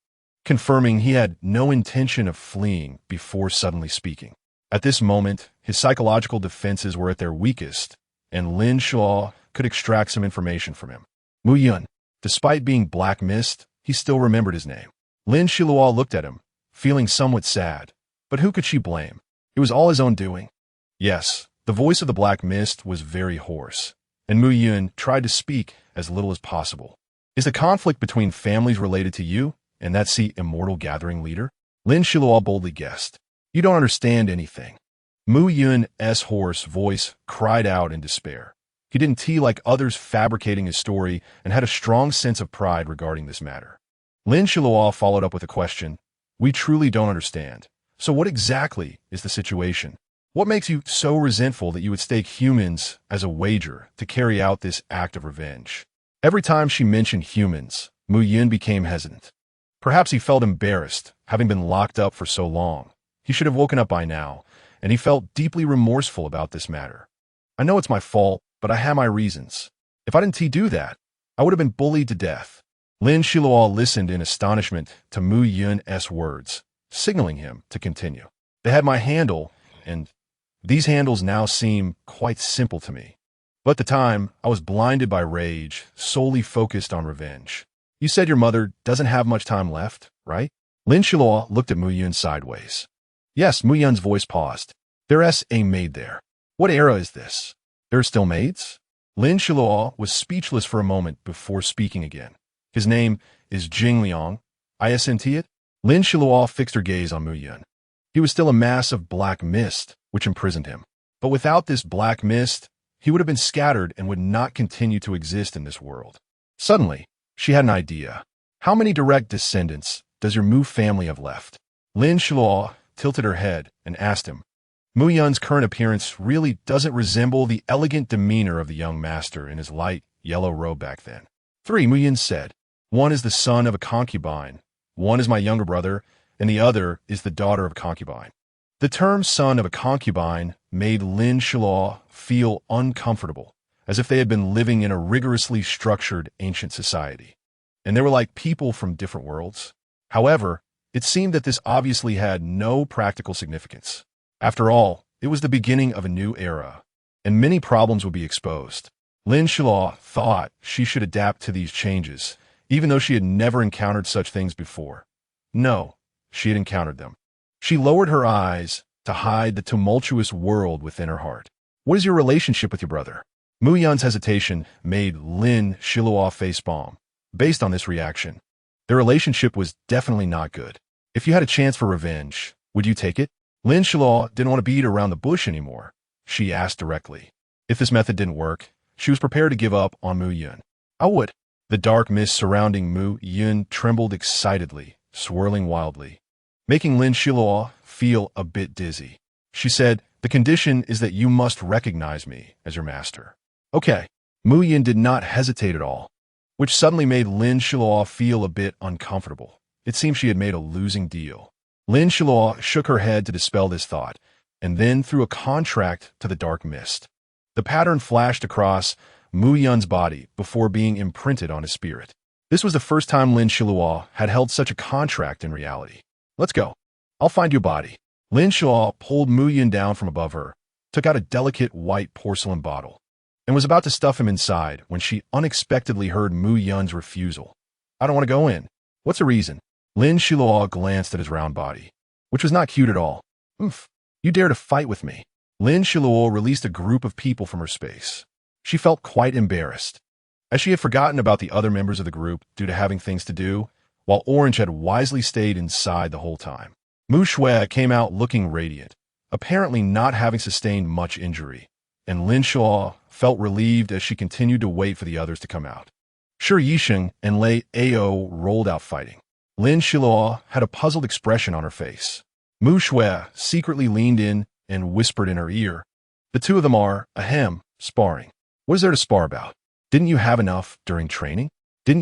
[SPEAKER 1] confirming he had no intention of fleeing before suddenly speaking. At this moment, his psychological defenses were at their weakest, and Lin Xiluo could extract some information from him. "Mu Yun." Despite being Black Mist, he still remembered his name. Lin Xiluo looked at him, feeling somewhat sad. But who could she blame? It was all his own doing. Yes, the voice of the Black Mist was very hoarse, and Mu Yun tried to speak as little as possible. Is the conflict between families related to you and that immortal gathering leader? Lin Xiluo boldly guessed. You don't understand anything. Mu Yun's hoarse voice cried out in despair. He didn't like others fabricating his story and had a strong sense of pride regarding this matter. Lin Xiluo followed up with a question. We truly don't understand. So what exactly is the situation? What makes you so resentful that you would stake humans as a wager to carry out this act of revenge? Every time she mentioned humans, Mu Yun became hesitant. Perhaps he felt embarrassed, having been locked up for so long. He should have woken up by now, and he felt deeply remorseful about this matter. I know it's my fault, but I have my reasons. If I didn't do that, I would have been bullied to death. Lin Xiluo listened in astonishment to Mu Yun's words, signaling him to continue. They had my handle, and these handles now seem quite simple to me. But at the time, I was blinded by rage, solely focused on revenge. You said your mother doesn't have much time left, right? Lin Xiluo looked at Mu Yun sideways. Yes, Mu Yun's voice paused. There's a maid there. What era is this? There are still maids? Lin Xiluo was speechless for a moment before speaking again. His name is Jing Liang. You.It? Lin Xiluo fixed her gaze on Mu Yun. He was still a mass of black mist, which imprisoned him. But without this black mist, he would have been scattered and would not continue to exist in this world. Suddenly, she had an idea. How many direct descendants does your Mu family have left? Lin Xiluo tilted her head and asked him. Mu Yun's current appearance really doesn't resemble the elegant demeanor of the young master in his light yellow robe back then. 3, Mu Yun said. One is the son of a concubine, one is my younger brother, and the other is the daughter of a concubine. The term son of a concubine made Lin Xiluo feel uncomfortable, as if they had been living in a rigorously structured ancient society. And they were like people from different worlds. However, it seemed that this obviously had no practical significance. After all, it was the beginning of a new era, and many problems would be exposed. Lin Xiluo thought she should adapt to these changes, even though she had never encountered such things before. No, she had encountered them. She lowered her eyes to hide the tumultuous world within her heart. What is your relationship with your brother? Mu Yun's hesitation made Lin Xiluo facepalm. Based on this reaction, their relationship was definitely not good. If you had a chance for revenge, would you take it? Lin Xiluo didn't want to beat around the bush anymore. She asked directly. If this method didn't work, she was prepared to give up on Mu Yun. I would. The dark mist surrounding Mu Yun trembled excitedly, swirling wildly, making Lin Xiluo feel a bit dizzy. She said, the condition is that you must recognize me as your master. Okay. Mu Yun did not hesitate at all, which suddenly made Lin Xiluo feel a bit uncomfortable. It seemed she had made a losing deal. Lin Xiluo shook her head to dispel this thought, and then threw a contract to the dark mist. The pattern flashed across Mu Yun's body before being imprinted on his spirit. This was the first time Lin Xiluo had held such a contract in reality. Let's go. I'll find your body. Lin Xiluo pulled Mu Yun down from above her, took out a delicate white porcelain bottle, and was about to stuff him inside when she unexpectedly heard Mu Yun's refusal. I don't want to go in. What's the reason? Lin Xiluo glanced at his round body, which was not cute at all. Oomph. You dare to fight with me. Lin Xiluo released a group of people from her space. She felt quite embarrassed, as she had forgotten about the other members of the group due to having things to do, while Orange had wisely stayed inside the whole time. Mu Shui came out looking radiant, apparently not having sustained much injury, and Lin Xiluo felt relieved as she continued to wait for the others to come out. Sure Yisheng and Lei Ao rolled out fighting. Lin Xiluo had a puzzled expression on her face. Mu Shui secretly leaned in and whispered in her ear, the two of them are, sparring. What is there to spar about? Didn't you have enough during training? Lin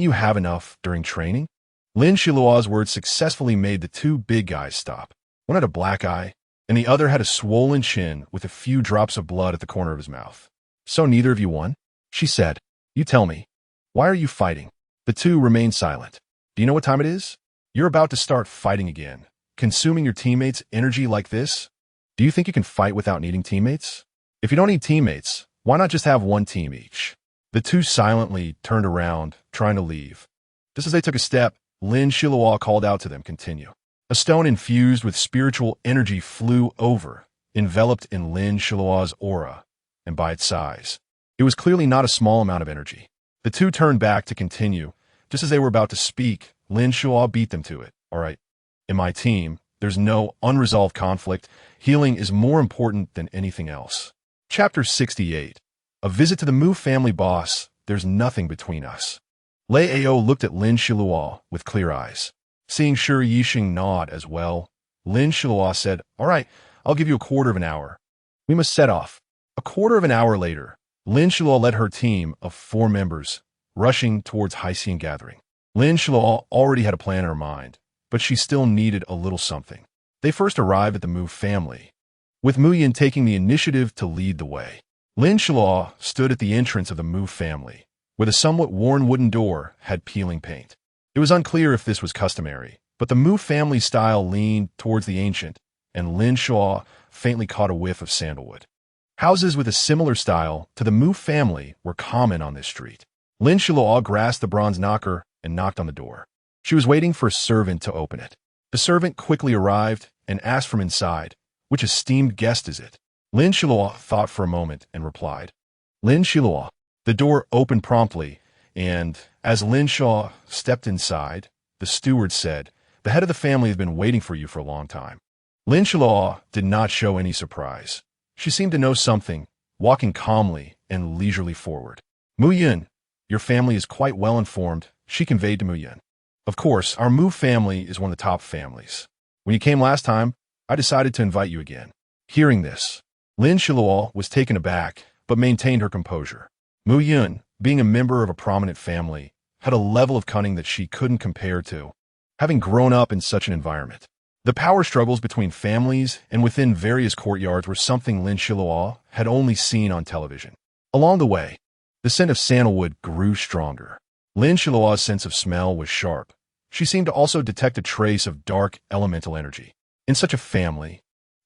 [SPEAKER 1] Xiluo's words successfully made the two big guys stop. One had a black eye, and the other had a swollen chin with a few drops of blood at the corner of his mouth. So neither of you won? She said. You tell me. Why are you fighting? The two remained silent. Do you know what time it is? You're about to start fighting again, consuming your teammates' energy like this? Do you think you can fight without needing teammates? If you don't need teammates, why not just have one team each? The two silently turned around, trying to leave. Just as they took a step, Lin Xiluo called out to them, "Continue." A stone infused with spiritual energy flew over, enveloped in Lin Xiluo's aura, and by its size. It was clearly not a small amount of energy. The two turned back to continue. Just as they were about to speak, Lin Xiluo beat them to it. "All right. In my team, there's no unresolved conflict. Healing is more important than anything else." Chapter 68. A visit to the Mu family boss. There's nothing between us. Lei Ao looked at Lin Xiluo with clear eyes. Seeing Shi Yixing nod as well, Lin Xiluo said, "All right, I'll give you a quarter of an hour. We must set off." A quarter of an hour later, Lin Xiluo led her team of 4 members, rushing towards Haitian gathering. Lin Xiluo already had a plan in her mind, but she still needed a little something. They first arrived at the Mu family, with Mu Yin taking the initiative to lead the way. Lin Xiluo stood at the entrance of the Mu family, where the somewhat worn wooden door had peeling paint. It was unclear if this was customary, but the Mu family style leaned towards the ancient, and Lin Xiluo faintly caught a whiff of sandalwood. Houses with a similar style to the Mu family were common on this street. Lin Xiluo grasped the bronze knocker and knocked on the door. She was waiting for a servant to open it. The servant quickly arrived and asked from inside, "Which esteemed guest is it?" Lin Xiluo thought for a moment and replied, "Lin Xiluo." The door opened promptly, and as Lin Xiluo stepped inside, the steward said, "The head of the family has been waiting for you for a long time." Lin Xiluo did not show any surprise. She seemed to know something, walking calmly and leisurely forward. "Mu Yin, your family is quite well informed," she conveyed to Mu Yin. "Of course, our Mu family is one of the top families. When you came last time, I decided to invite you again." Hearing this, Lin Xiluo was taken aback, but maintained her composure. Mu Yin, being a member of a prominent family, had a level of cunning that she couldn't compare to, having grown up in such an environment. The power struggles between families and within various courtyards were something Lin Xiluo had only seen on television. Along the way, the scent of sandalwood grew stronger. Lin Xiluo's sense of smell was sharp. She seemed to also detect a trace of dark elemental energy. In such a family,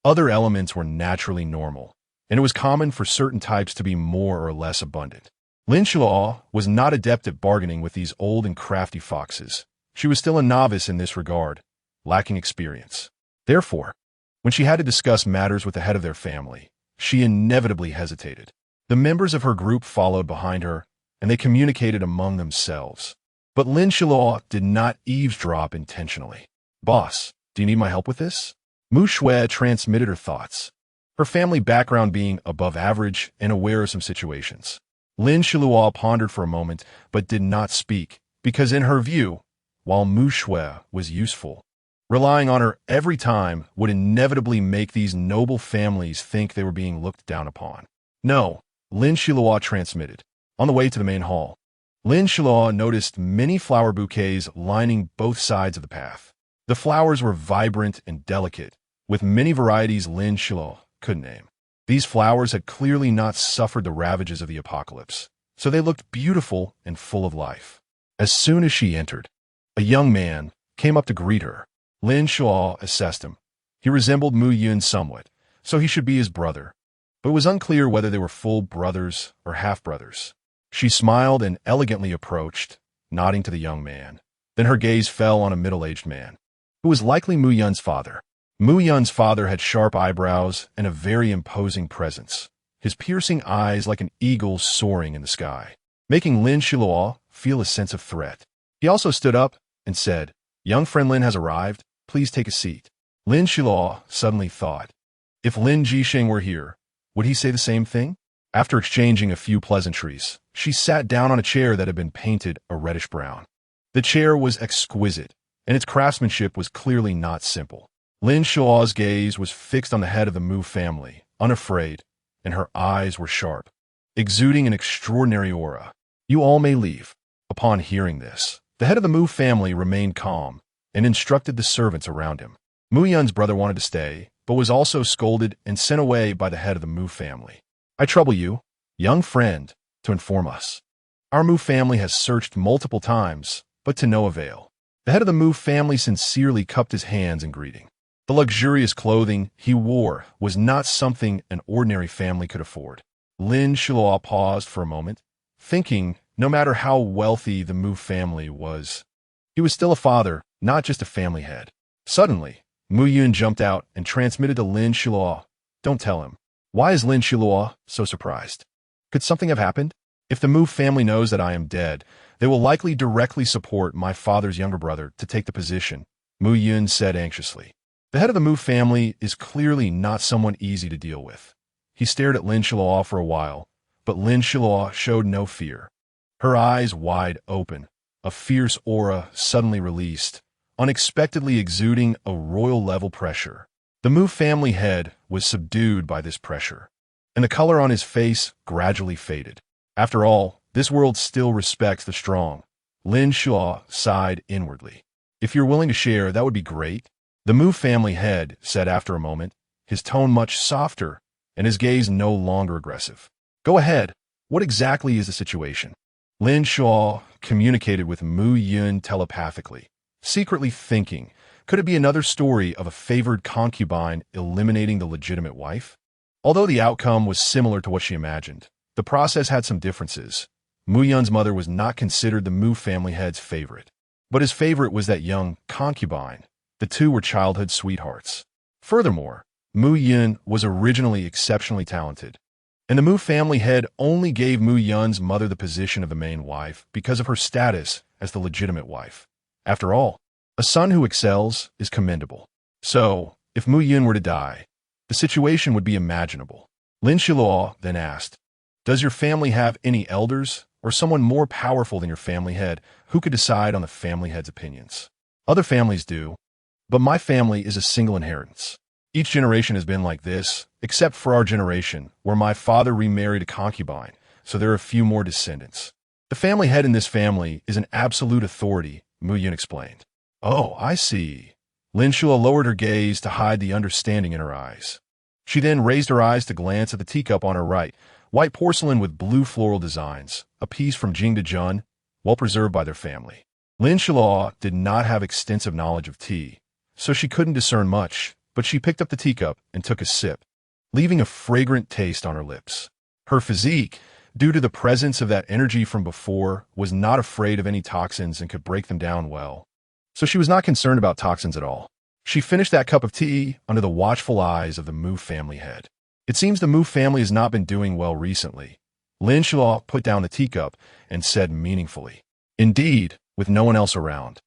[SPEAKER 1] other elements were naturally normal, and it was common for certain types to be more or less abundant. Lin Xiluo was not adept at bargaining with these old and crafty foxes. She was still a novice in this regard, lacking experience. Therefore, when she had to discuss matters with the head of their family, she inevitably hesitated. The members of her group followed behind her, and they communicated among themselves. But Lin Xiluo did not eavesdrop intentionally. "Boss, do you need my help with this?" Mu Shui transmitted her thoughts, her family background being above average and aware of some situations. Lin Xiluo pondered for a moment, but did not speak, because in her view, while Mu Shui was useful, relying on her every time would inevitably make these noble families think they were being looked down upon. "No," Lin Xiluo transmitted. On the way to the main hall, Lin Xiluo noticed many flower bouquets lining both sides of the path. The flowers were vibrant and delicate, with many varieties Lin Xiluo couldn't name. These flowers had clearly not suffered the ravages of the apocalypse, so they looked beautiful and full of life. As soon as she entered, a young man came up to greet her. Lin Xiluo assessed him. He resembled Mu Yun somewhat, so he should be his brother, but it was unclear whether they were full brothers or half-brothers. She smiled and elegantly approached, nodding to the young man. Then her gaze fell on a middle-aged man, who was likely Mu Yun's father. Mu Yun's father had sharp eyebrows and a very imposing presence, his piercing eyes like an eagle soaring in the sky, making Lin Xiluo feel a sense of threat. He also stood up and said, "Young friend Lin has arrived. Please take a seat." Lin Xiluo suddenly thought, if Lin Jixing were here, would he say the same thing? After exchanging a few pleasantries, she sat down on a chair that had been painted a reddish brown. The chair was exquisite, and its craftsmanship was clearly not simple. Lin Xiluo's gaze was fixed on the head of the Mu family, unafraid, and her eyes were sharp, exuding an extraordinary aura. "You all may leave." Upon hearing this, the head of the Mu family remained calm and instructed the servants around him. Mu Yun's brother wanted to stay, but was also scolded and sent away by the head of the Mu family. "I trouble you, young friend, to inform us. Our Mu family has searched multiple times, but to no avail." The head of the Mu family sincerely cupped his hands in greeting. The luxurious clothing he wore was not something an ordinary family could afford. Lin Xiluo paused for a moment, thinking no matter how wealthy the Mu family was, he was still a father, not just a family head. Suddenly, Mu Yun jumped out and transmitted to Lin Xiluo, "Don't tell him." Why is Lin Xiluo so surprised? Could something have happened? If the Mu family knows that I am dead, they will likely directly support my father's younger brother to take the position, Mu Yun said anxiously. The head of the Mu family is clearly not someone easy to deal with. He stared at Lin Xiluo for a while, but Lin Xiluo showed no fear. Her eyes wide open, a fierce aura suddenly released, unexpectedly exuding a royal-level pressure. The Mu family head was subdued by this pressure, and the color on his face gradually faded. After all, this world still respects the strong. Lin Xiluo sighed inwardly. If you're willing to share, that would be great. The Mu family head said after a moment, his tone much softer and his gaze no longer aggressive. Go ahead. What exactly is the situation? Lin Xiluo communicated with Mu Yun telepathically, secretly thinking, could it be another story of a favored concubine eliminating the legitimate wife? Although the outcome was similar to what she imagined, the process had some differences. Mu Yun's mother was not considered the Mu family head's favorite, but his favorite was that young concubine. The two were childhood sweethearts. Furthermore, Mu Yun was originally exceptionally talented, and the Mu family head only gave Mu Yun's mother the position of the main wife because of her status as the legitimate wife. After all, a son who excels is commendable. So, if Mu Yun were to die, the situation would be imaginable. Lin Xiluo then asked, "Does your family have any elders or someone more powerful than your family head who could decide on the family head's opinions?" "Other families do, but my family is a single inheritance. Each generation has been like this, except for our generation, where my father remarried a concubine, so there are a few more descendants. The family head in this family is an absolute authority," Mu Yun explained. "Oh, I see." Lin Xiluo lowered her gaze to hide the understanding in her eyes. She then raised her eyes to glance at the teacup on her right, white porcelain with blue floral designs, a piece from Jing de Jun, well preserved by their family. Lin Xiluo did not have extensive knowledge of tea, so she couldn't discern much, but she picked up the teacup and took a sip, leaving a fragrant taste on her lips. Her physique, due to the presence of that energy from before, was not afraid of any toxins and could break them down well. So she was not concerned about toxins at all. She finished that cup of tea under the watchful eyes of the Mu family head. It seems the Mu family has not been doing well recently. Lin Xiluo put down the teacup and said meaningfully. Indeed, with no one else around.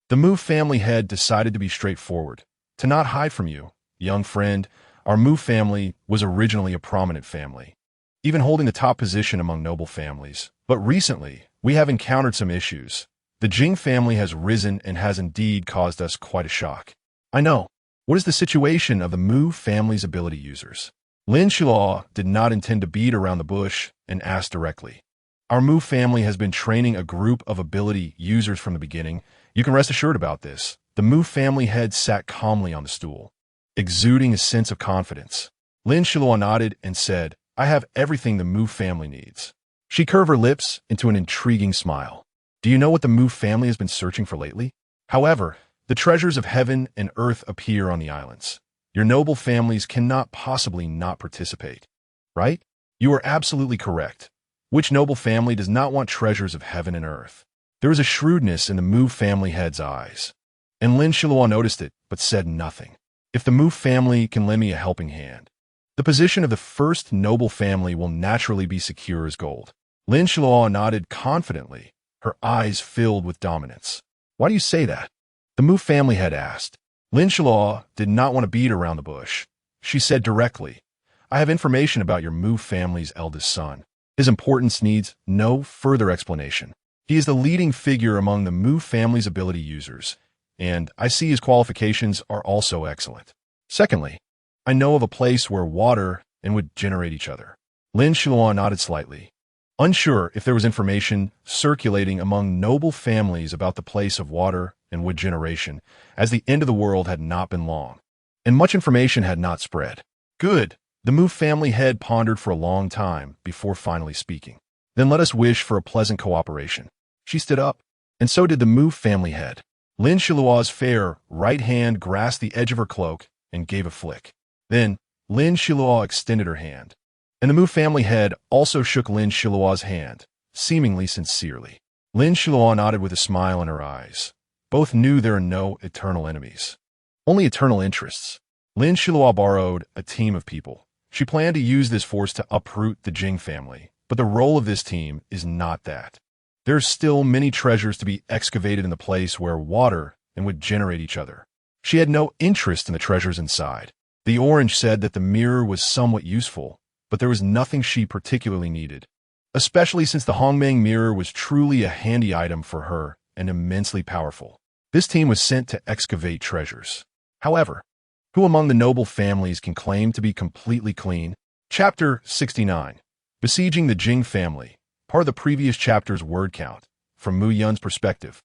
[SPEAKER 1] The Mu family head decided to be straightforward, to not hide from you, young friend. Our Mu family was originally a prominent family, even holding the top position among noble families. But recently, we have encountered some issues. The Jing family has risen and has indeed caused us quite a shock. I know. What is the situation of the Mu family's ability users? Lin Xiluo did not intend to beat around the bush and asked directly. Our Mu family has been training a group of ability users from the beginning. You can rest assured about this. The Mu family head sat calmly on the stool, exuding a sense of confidence. Lin Xiluo nodded and said, "I have everything the Mu family needs." She curved her lips into an intriguing smile. Do you know what the Mu family has been searching for lately? However, the treasures of heaven and earth appear on the islands. Your noble families cannot possibly not participate, right? You are absolutely correct. Which noble family does not want treasures of heaven and earth? There was a shrewdness in the Mu family head's eyes, and Lin Xiluo noticed it, but said nothing. If the Mu family can lend me a helping hand, the position of the first noble family will naturally be secure as gold. Lin Xiluo nodded confidently, her eyes filled with dominance. Why do you say that? The Mu family head asked. Lin Xiluo did not want to beat around the bush. She said directly, I have information about your Mu family's eldest son. His importance needs no further explanation. He is the leading figure among the Mu family's ability users, and I see his qualifications are also excellent. Secondly, I know of a place where water and wood generate each other. Lin Xiluo nodded slightly, unsure if there was information circulating among noble families about the place of water and wood generation, as the end of the world had not been long, and much information had not spread. Good. The Mu family head pondered for a long time before finally speaking. Then let us wish for a pleasant cooperation. She stood up, and so did the Mu family head. Lin Xiluo's fair right hand grasped the edge of her cloak and gave a flick. Then, Lin Xiluo extended her hand, and the Mu family head also shook Lin Xiluo's hand, seemingly sincerely. Lin Xiluo nodded with a smile in her eyes. Both knew there are no eternal enemies, only eternal interests. Lin Xiluo borrowed a team of people. She planned to use this force to uproot the Jing family, but the role of this team is not that. There are still many treasures to be excavated in the place where water and would generate each other. She had no interest in the treasures inside. The orange said that the mirror was somewhat useful, but there was nothing she particularly needed, especially since the Hongmeng mirror was truly a handy item for her and immensely powerful. This team was sent to excavate treasures. However, who among the noble families can claim to be completely clean? Chapter 69. Besieging the Jing family, part of the previous chapter's word count. From Mu Yun's perspective,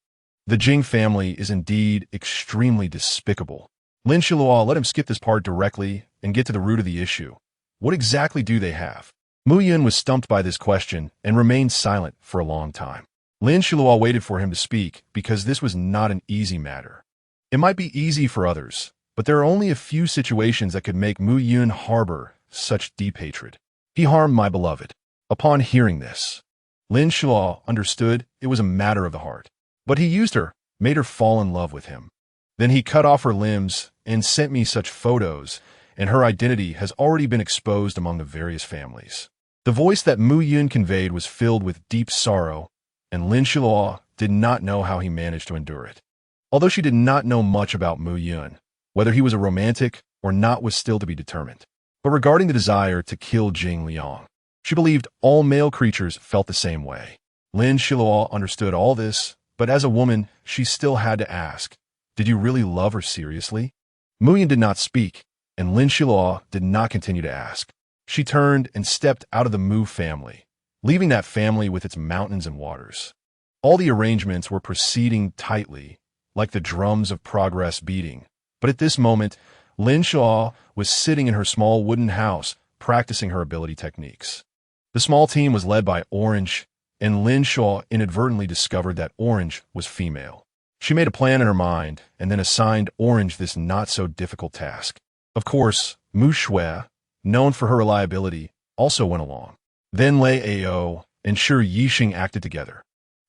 [SPEAKER 1] the Jing family is indeed extremely despicable. Lin Xiluo let him skip this part directly and get to the root of the issue. What exactly do they have? Mu Yun was stumped by this question and remained silent for a long time. Lin Xiluo waited for him to speak because this was not an easy matter. It might be easy for others, but there are only a few situations that could make Mu Yun harbor such deep hatred. He harmed my beloved. Upon hearing this, Lin Xiluo understood it was a matter of the heart. But he used her, made her fall in love with him. Then he cut off her limbs and sent me such photos, and her identity has already been exposed among the various families. The voice that Mu Yun conveyed was filled with deep sorrow, and Lin Xiluo did not know how he managed to endure it. Although she did not know much about Mu Yun, whether he was a romantic or not was still to be determined. But regarding the desire to kill Jing Liang, she believed all male creatures felt the same way. Lin Xiluo understood all this, but as a woman, she still had to ask, did you really love her seriously? Mu Yun did not speak, and Lin Xiluo did not continue to ask. She turned and stepped out of the Mu family, leaving that family with its mountains and waters. All the arrangements were proceeding tightly, like the drums of progress beating. But at this moment, Lin Xiluo was sitting in her small wooden house, practicing her ability techniques. The small team was led by Orange, and Lin Xiluo inadvertently discovered that Orange was female. She made a plan in her mind, and then assigned Orange this not-so-difficult task. Of course, Mu Shui, known for her reliability, also went along. Then Lei Ao and Shi Yixing acted together.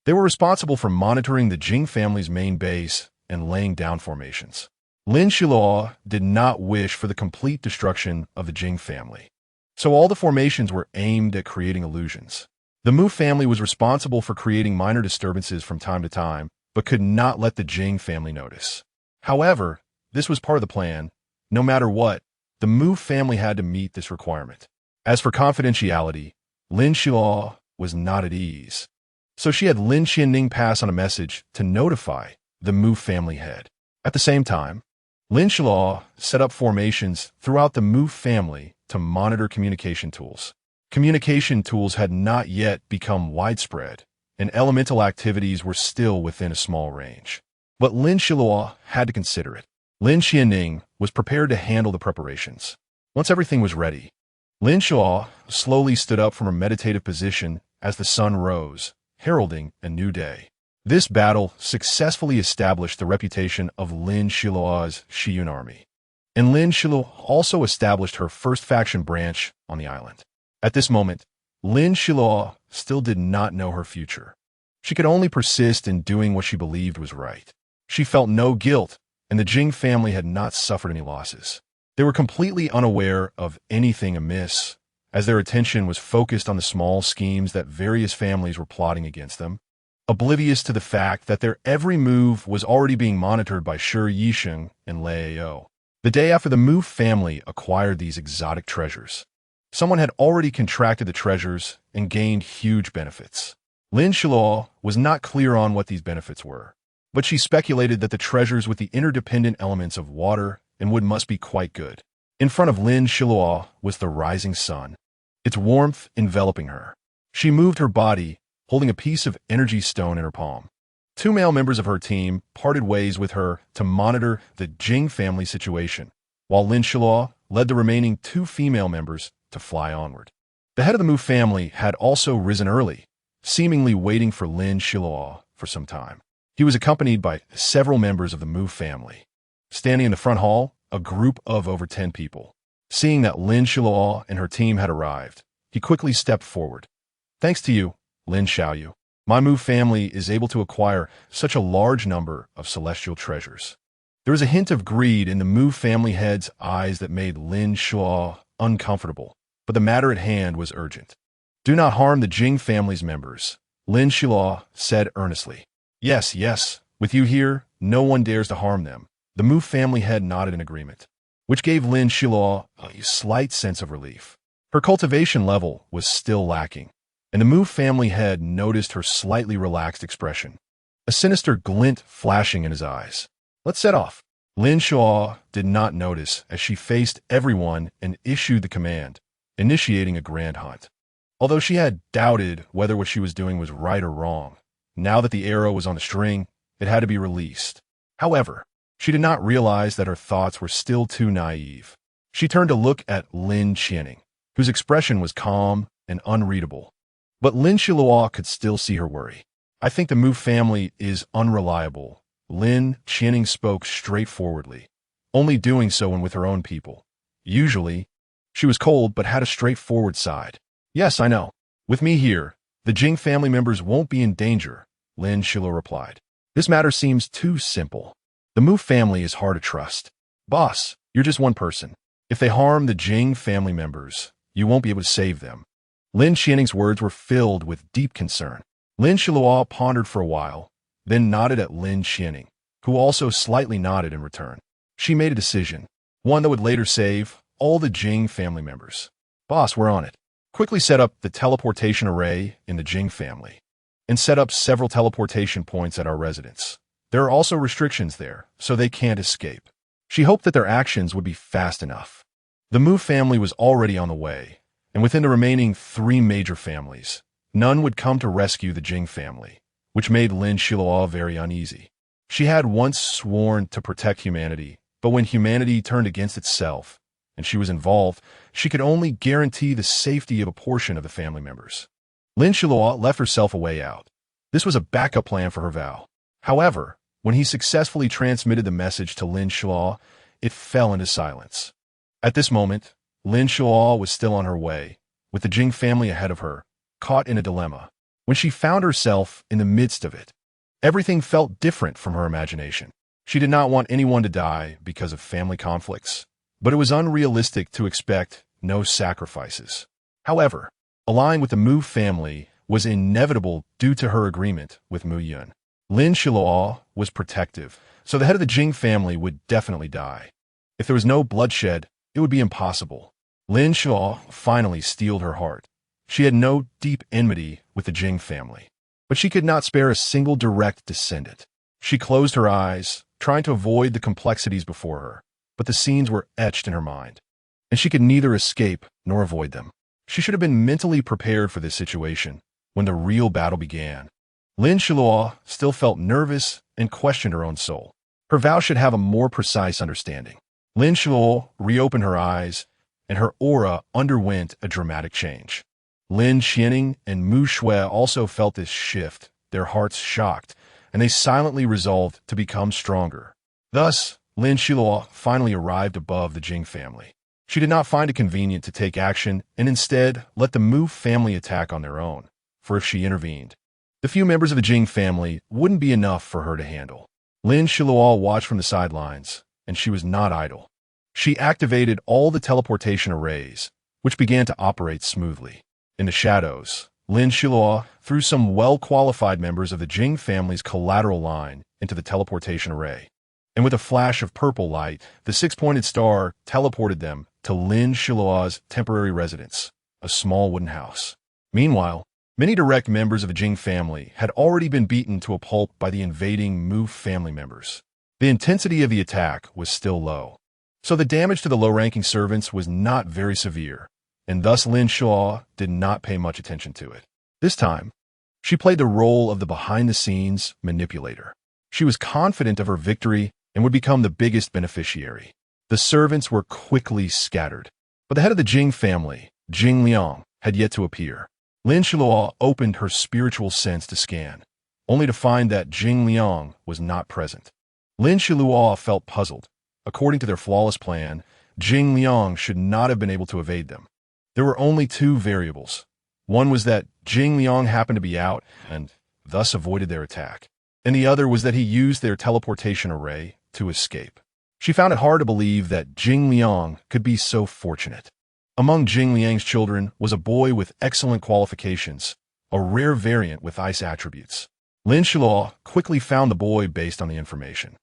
[SPEAKER 1] They were responsible for monitoring the Jing family's main base and laying down formations. Lin Xiluo did not wish for the complete destruction of the Jing family, so all the formations were aimed at creating illusions. The Mu family was responsible for creating minor disturbances from time to time, but could not let the Jing family notice. However, this was part of the plan. No matter what, the Mu family had to meet this requirement. As for confidentiality, Lin Xiluo was not at ease, so she had Lin Xianning pass on a message to notify the Mu family head. At the same time, Lin Xiluo set up formations throughout the Mu family to monitor communication tools. Communication tools had not yet become widespread, and elemental activities were still within a small range. But Lin Xiluo had to consider it. Lin Xianning was prepared to handle the preparations. Once everything was ready, Lin Xiluo slowly stood up from her meditative position as the sun rose, heralding a new day. This battle successfully established the reputation of Lin Xiluo's Shiyun army, and Lin Xiluo also established her first faction branch on the island. At this moment, Lin Xiluo still did not know her future. She could only persist in doing what she believed was right. She felt no guilt, and the Jing family had not suffered any losses. They were completely unaware of anything amiss, as their attention was focused on the small schemes that various families were plotting against them, oblivious to the fact that their every move was already being monitored by Shi Yixing and Lei Ao. The day after the Mu family acquired these exotic treasures, someone had already contracted the treasures and gained huge benefits. Lin Xiluo was not clear on what these benefits were, but she speculated that the treasures with the interdependent elements of water and wood must be quite good. In front of Lin Xiluo was the rising sun, its warmth enveloping her. She moved her body, holding a piece of energy stone in her palm. Two male members of her team parted ways with her to monitor the Jing family situation, while Lin Xiluo led the remaining two female members to fly onward. The head of the Mu family had also risen early, seemingly waiting for Lin Xiluo for some time. He was accompanied by several members of the Mu family. Standing in the front hall, a group of over 10 people. Seeing that Lin Xiluo and her team had arrived, he quickly stepped forward. "Thanks to you, Lin Xiluo. My Mu family is able to acquire such a large number of celestial treasures. There was a hint of greed in the Mu family head's eyes that made Lin Xiluo uncomfortable, but the matter at hand was urgent. Do not harm the Jing family's members, Lin Xiluo said earnestly. Yes, yes, with you here, no one dares to harm them. The Mu family head nodded in agreement, which gave Lin Xiluo a slight sense of relief. Her cultivation level was still lacking, and the Mu family head noticed her slightly relaxed expression, a sinister glint flashing in his eyes. Let's set off. Lin Xiluo did not notice as she faced everyone and issued the command, initiating a grand hunt. Although she had doubted whether what she was doing was right or wrong, now that the arrow was on the string, it had to be released. However, she did not realize that her thoughts were still too naive. She turned to look at Lin Qianing, whose expression was calm and unreadable. But Lin Xiluo could still see her worry. I think the Mu family is unreliable. Lin Qianing spoke straightforwardly, only doing so when with her own people. Usually, she was cold but had a straightforward side. Yes, I know. With me here, the Jing family members won't be in danger, Lin Xiluo replied. This matter seems too simple. The Mu family is hard to trust. Boss, you're just one person. If they harm the Jing family members, you won't be able to save them. Lin Qianing's words were filled with deep concern. Lin Xiluo pondered for a while, then nodded at Lin Qianing, who also slightly nodded in return. She made a decision, one that would later save all the Jing family members. Boss, we're on it. Quickly set up the teleportation array in the Jing family, and set up several teleportation points at our residence. There are also restrictions there, so they can't escape. She hoped that their actions would be fast enough. The Mu family was already on the way, and within the remaining 3 major families, none would come to rescue the Jing family, which made Lin Xiluo very uneasy. She had once sworn to protect humanity, but when humanity turned against itself, and she was involved, she could only guarantee the safety of a portion of the family members. Lin Xiluo left herself a way out. This was a backup plan for her vow. However, when he successfully transmitted the message to Lin Xiluo, it fell into silence. At this moment, Lin Xiluo was still on her way, with the Jing family ahead of her, caught in a dilemma. When she found herself in the midst of it, everything felt different from her imagination. She did not want anyone to die because of family conflicts, but it was unrealistic to expect no sacrifices. However, allying with the Mu family was inevitable due to her agreement with Mu Yun. Lin Xiluo was protective, so the head of the Jing family would definitely die. If there was no bloodshed, it would be impossible. Lin Xiluo finally steeled her heart. She had no deep enmity with the Jing family, but she could not spare a single direct descendant. She closed her eyes, trying to avoid the complexities before her, but the scenes were etched in her mind, and she could neither escape nor avoid them. She should have been mentally prepared for this situation when the real battle began. Lin Xiluo still felt nervous and questioned her own soul. Her vow should have a more precise understanding. Lin Xiluo reopened her eyes, and her aura underwent a dramatic change. Lin Qianing and Mu Shui also felt this shift, their hearts shocked, and they silently resolved to become stronger. Thus, Lin Xiluo finally arrived above the Jing family. She did not find it convenient to take action and instead let the Mu family attack on their own, for if she intervened, the few members of the Jing family wouldn't be enough for her to handle. Lin Xiluo watched from the sidelines, and she was not idle. She activated all the teleportation arrays, which began to operate smoothly. In the shadows, Lin Xiluo threw some well-qualified members of the Jing family's collateral line into the teleportation array. And with a flash of purple light, the 6-pointed star teleported them to Lin Xiluo's temporary residence, a small wooden house. Meanwhile, many direct members of the Jing family had already been beaten to a pulp by the invading Mu family members. The intensity of the attack was still low, so the damage to the low-ranking servants was not very severe, and thus Lin Xiluo did not pay much attention to it. This time, she played the role of the behind-the-scenes manipulator. She was confident of her victory and would become the biggest beneficiary. The servants were quickly scattered, but the head of the Jing family, Jing Liang, had yet to appear. Lin Xiluo opened her spiritual sense to scan, only to find that Jing Liang was not present. Lin Xiluo felt puzzled. According to their flawless plan, Jing Liang should not have been able to evade them. There were only 2 variables. One was that Jing Liang happened to be out and thus avoided their attack, and the other was that he used their teleportation array to escape. She found it hard to believe that Jing Liang could be so fortunate. Among Jing Liang's children was a boy with excellent qualifications, a rare variant with ice attributes. Lin Xiluo quickly found the boy based on the information.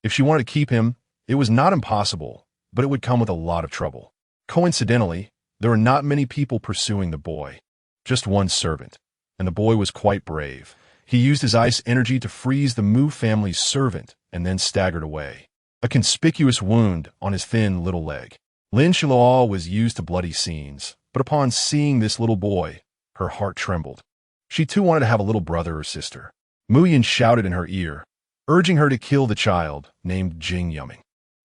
[SPEAKER 1] If she wanted to keep him, it was not impossible, but it would come with a lot of trouble. Coincidentally, there were not many people pursuing the boy, just one servant, and the boy was quite brave. He used his ice energy to freeze the Mu family's servant and then staggered away, a conspicuous wound on his thin little leg. Lin Xiluo was used to bloody scenes, but upon seeing this little boy, her heart trembled. She too wanted to have a little brother or sister. Mu Yin shouted in her ear, urging her to kill the child named Jing Yumming.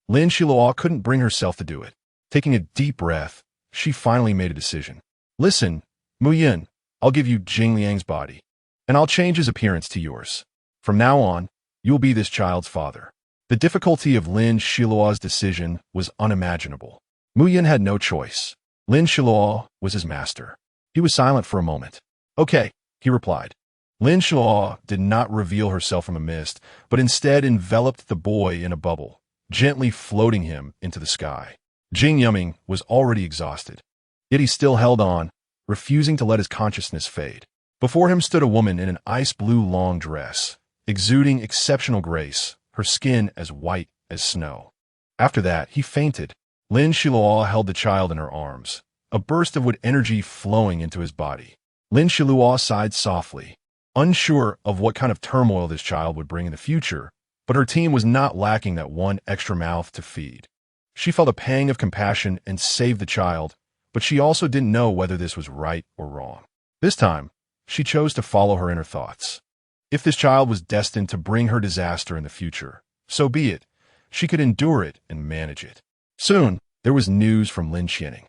[SPEAKER 1] Lin Xiluo couldn't bring herself to do it. Taking a deep breath, she finally made a decision. Listen, Mu Yin, I'll give you Jing Liang's body, and I'll change his appearance to yours. From now on, you'll be this child's father. The difficulty of Lin Xiluo's decision was unimaginable. Mu Yin had no choice. Lin Xiluo was his master. He was silent for a moment. Okay, he replied. Lin Xiluo did not reveal herself from a mist, but instead enveloped the boy in a bubble, gently floating him into the sky. Jing Yumming was already exhausted, yet he still held on, refusing to let his consciousness fade. Before him stood a woman in an ice-blue long dress, exuding exceptional grace, her skin as white as snow. After that, he fainted. Lin Xiluo held the child in her arms, a burst of wood energy flowing into his body. Lin Xiluo sighed softly, unsure of what kind of turmoil this child would bring in the future, but her team was not lacking that one extra mouth to feed. She felt a pang of compassion and saved the child, but she also didn't know whether this was right or wrong. This time, she chose to follow her inner thoughts. If this child was destined to bring her disaster in the future, so be it. She could endure it and manage it. Soon, there was news from Lin Xianing.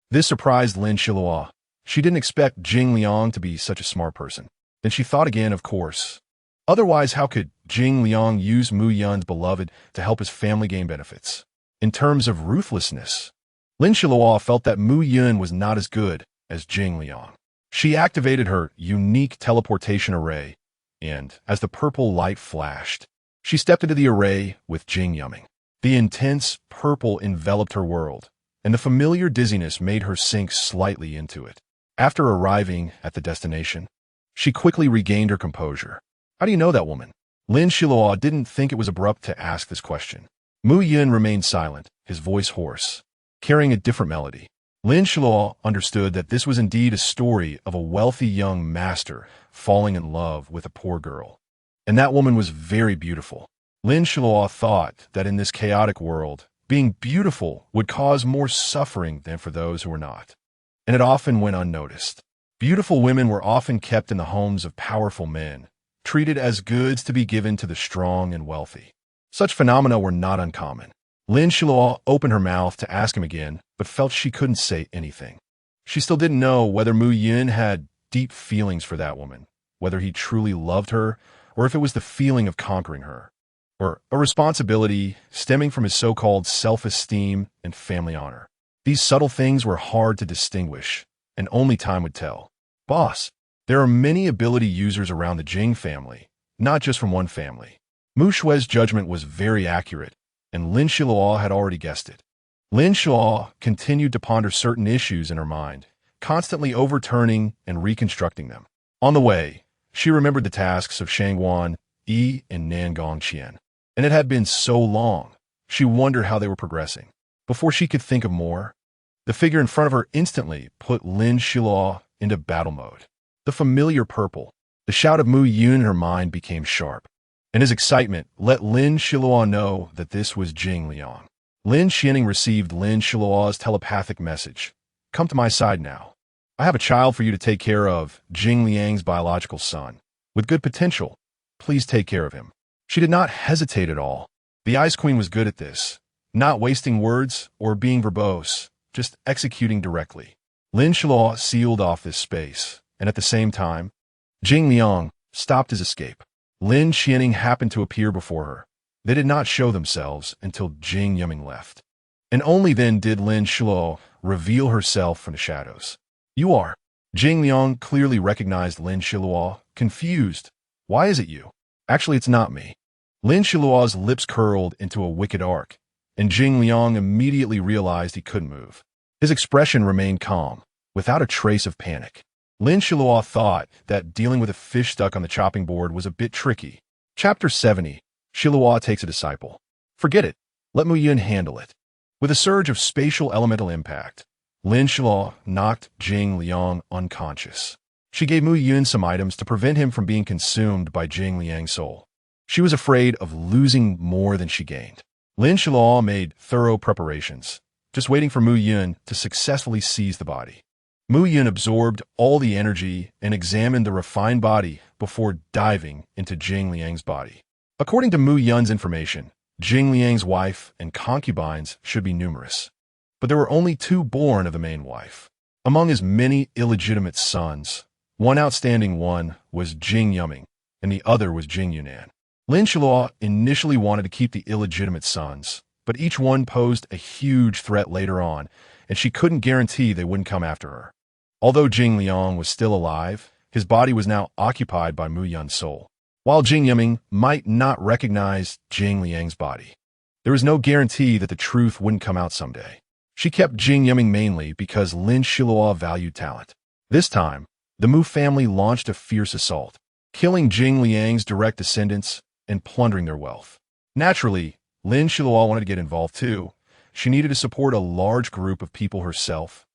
[SPEAKER 1] This surprised Lin Xiluo. She didn't expect Jing Liang to be such a smart person. Then she thought again, of course. Otherwise, how could Jing Liang use Mu Yun's beloved to help his family gain benefits? In terms of ruthlessness, Lin Xiluo felt that Mu Yun was not as good as Jing Liang. She activated her unique teleportation array, and as the purple light flashed, she stepped into the array with Jing Yumming. The intense purple enveloped her world, and the familiar dizziness made her sink slightly into it. After arriving at the destination, she quickly regained her composure. How do you know that woman? Lin Xiluo didn't think it was abrupt to ask this question. Mu Yun remained silent, his voice hoarse, carrying a different melody. Lin Xiluo understood that this was indeed a story of a wealthy young master falling in love with a poor girl. And that woman was very beautiful. Lin Xiluo thought that in this chaotic world, being beautiful would cause more suffering than for those who were not. And it often went unnoticed. Beautiful women were often kept in the homes of powerful men, treated as goods to be given to the strong and wealthy. Such phenomena were not uncommon. Lin Xiluo opened her mouth to ask him again, but felt she couldn't say anything. She still didn't know whether Mu Yun had deep feelings for that woman, whether he truly loved her, or if it was the feeling of conquering her, or a responsibility stemming from his so-called self-esteem and family honor. These subtle things were hard to distinguish, and only time would tell. Boss, there are many ability users around the Jing family, not just from one family. Mu Shui's judgment was very accurate, and Lin Xiluo had already guessed it. Lin Xiluo continued to ponder certain issues in her mind, constantly overturning and reconstructing them. On the way, she remembered the tasks of Shangguan, Yi, and Nangong Qian. And it had been so long, she wondered how they were progressing. Before she could think of more, the figure in front of her instantly put Lin Xiluo into battle mode. The familiar purple, the shout of Mu Yun in her mind became sharp, and his excitement let Lin Xiluo know that this was Jing Liang. Lin Xianing received Lin Xiluo's telepathic message. Come to my side now. I have a child for you to take care of, Jing Liang's biological son. With good potential, please take care of him. She did not hesitate at all. The Ice Queen was good at this, not wasting words or being verbose, just executing directly. Lin Xiluo sealed off this space, and at the same time, Jing Liang stopped his escape. Lin Xianing happened to appear before her. They did not show themselves until Jing Yumming left. And only then did Lin Xiluo reveal herself from the shadows. You are. Jing Liang clearly recognized Lin Xiluo, confused. Why is it you? Actually, it's not me. Lin Xiluo's lips curled into a wicked arc, and Jing Liang immediately realized he couldn't move. His expression remained calm, without a trace of panic. Lin Xiluo thought that dealing with a fish stuck on the chopping board was a bit tricky. Chapter 70. Xiluo takes a disciple. Forget it. Let Mu Yun handle it. With a surge of spatial elemental impact, Lin Xiluo knocked Jing Liang unconscious. She gave Mu Yun some items to prevent him from being consumed by Jing Liang's soul. She was afraid of losing more than she gained. Lin Xiluo made thorough preparations, just waiting for Mu Yun to successfully seize the body. Mu Yun absorbed all the energy and examined the refined body before diving into Jing Liang's body. According to Mu Yun's information, Jing Liang's wife and concubines should be numerous, but there were only 2 born of the main wife. Among his many illegitimate sons, one outstanding one was Jing Yuming, and the other was Jing Yunan. Lin Xiluo initially wanted to keep the illegitimate sons, but each one posed a huge threat later on, and she couldn't guarantee they wouldn't come after her. Although Jing Liang was still alive, his body was now occupied by Mu Yun's soul. While Jing Yuming might not recognize Jing Liang's body, there was no guarantee that the truth wouldn't come out someday. She kept Jing Yuming mainly because Lin Xiluo valued talent. This time, the Mu family launched a fierce assault, killing Jing Liang's direct descendants and plundering their wealth. Naturally, Lin Xiluo wanted to get involved too. She needed to support a large group of people herself,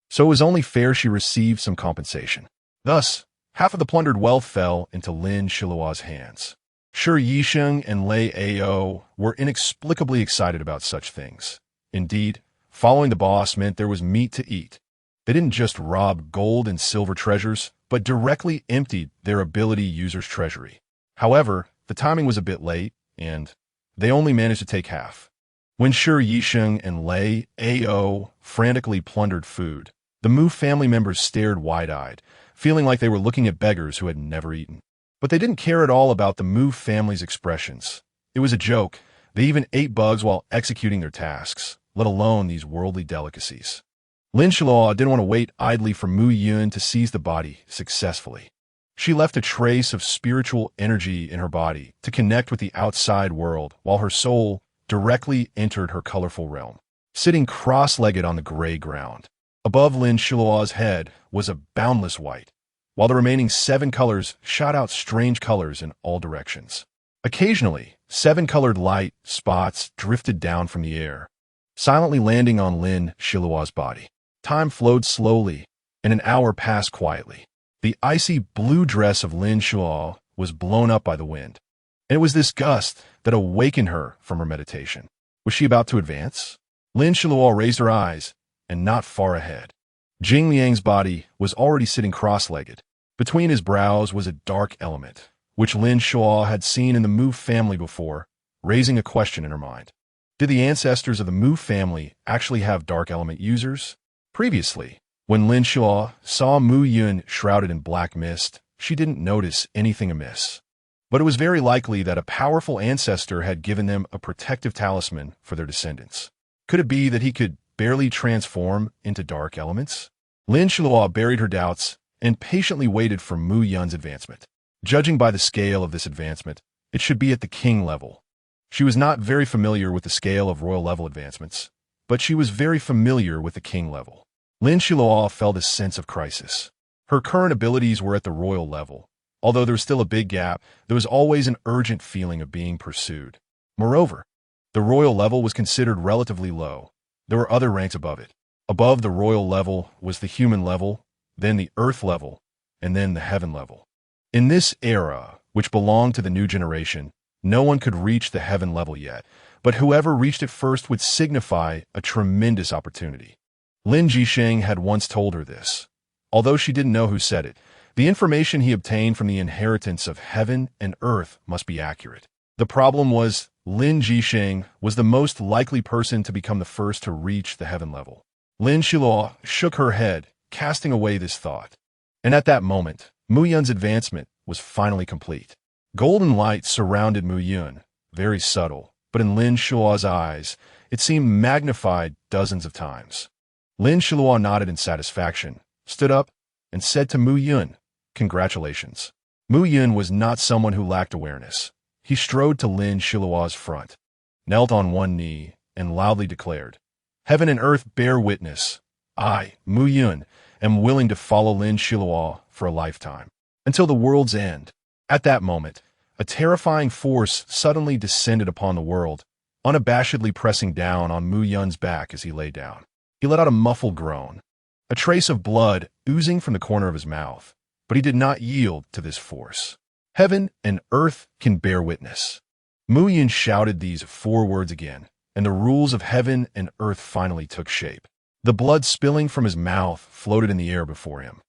[SPEAKER 1] so it was only fair she received some compensation. Thus, half of the plundered wealth fell into Lin Xiluo's hands. Shi Yisheng and Lei Ao were inexplicably excited about such things. Indeed, following the boss meant there was meat to eat. They didn't just rob gold and silver treasures, but directly emptied their ability users' treasury. However, the timing was a bit late, and they only managed to take half. When Shi Yisheng and Lei Ao frantically plundered food, the Mu family members stared wide-eyed, feeling like they were looking at beggars who had never eaten. But they didn't care at all about the Mu family's expressions. It was a joke. They even ate bugs while executing their tasks, let alone these worldly delicacies. Lin Xiluo didn't want to wait idly for Mu Yun to seize the body successfully. She left a trace of spiritual energy in her body to connect with the outside world while her soul directly entered her colorful realm. Sitting cross-legged on the gray ground, above Lin Xiluo's head was a boundless white, while the remaining 7 colors shot out strange colors in all directions. Occasionally, 7 colored light spots drifted down from the air, silently landing on Lin Xiluo's body. Time flowed slowly, and an hour passed quietly. The icy blue dress of Lin Xiluo was blown up by the wind, and it was this gust that awakened her from her meditation. Was she about to advance? Lin Xiluo raised her eyes, and not far ahead, Jing Liang's body was already sitting cross-legged. Between his brows was a dark element, which Lin Xiluo had seen in the Mu family before, raising a question in her mind. Did the ancestors of the Mu family actually have dark element users? Previously, when Lin Xiluo saw Mu Yun shrouded in black mist, she didn't notice anything amiss. But it was very likely that a powerful ancestor had given them a protective talisman for their descendants. Could it be that he could barely transform into dark elements? Lin Xiluo buried her doubts and patiently waited for Mu Yun's advancement. Judging by the scale of this advancement, it should be at the king level. She was not very familiar with the scale of royal level advancements, but she was very familiar with the king level. Lin Xiluo felt a sense of crisis. Her current abilities were at the royal level. Although there was still a big gap, there was always an urgent feeling of being pursued. Moreover, the royal level was considered relatively low. There were other ranks above it. Above the royal level was the human level, then the earth level, and then the heaven level. In this era, which belonged to the new generation, no one could reach the heaven level yet, but whoever reached it first would signify a tremendous opportunity. Lin Jisheng had once told her this. Although she didn't know who said it, the information he obtained from the inheritance of heaven and earth must be accurate. The problem was Lin Jisheng was the most likely person to become the first to reach the heaven level. Lin Xiluo shook her head, casting away this thought. And at that moment, Mu Yun's advancement was finally complete. Golden light surrounded Mu Yun, very subtle, but in Lin Xiluo's eyes, it seemed magnified dozens of times. Lin Xiluo nodded in satisfaction, stood up, and said to Mu Yun, "Congratulations." Mu Yun was not someone who lacked awareness. He strode to Lin Xiluo's front, knelt on one knee, and loudly declared, "Heaven and earth bear witness. I, Mu Yun, am willing to follow Lin Xiluo for a lifetime, until the world's end." At that moment, a terrifying force suddenly descended upon the world, unabashedly pressing down on Mu Yun's back as he lay down. He let out a muffled groan, a trace of blood oozing from the corner of his mouth, but he did not yield to this force. "Heaven and earth can bear witness." Mu Yun shouted these 4 words again, and the rules of heaven and earth finally took shape. The blood spilling from his mouth floated in the air before him,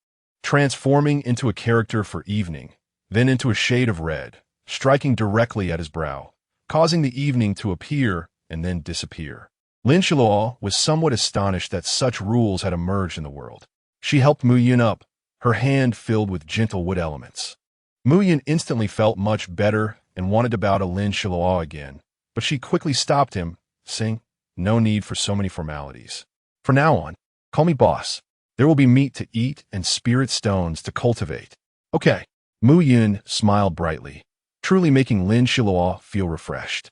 [SPEAKER 1] transforming into a character for evening, then into a shade of red, striking directly at his brow, causing the evening to appear and then disappear. Lin Xiluo was somewhat astonished that such rules had emerged in the world. She helped Mu Yun up, her hand filled with gentle wood elements. Mu Yun instantly felt much better and wanted to bow to Lin Xiluo again, but she quickly stopped him, saying, "No need for so many formalities. From now on, call me boss. There will be meat to eat and spirit stones to cultivate." "Okay." Mu Yun smiled brightly, truly making Lin Xiluo feel refreshed.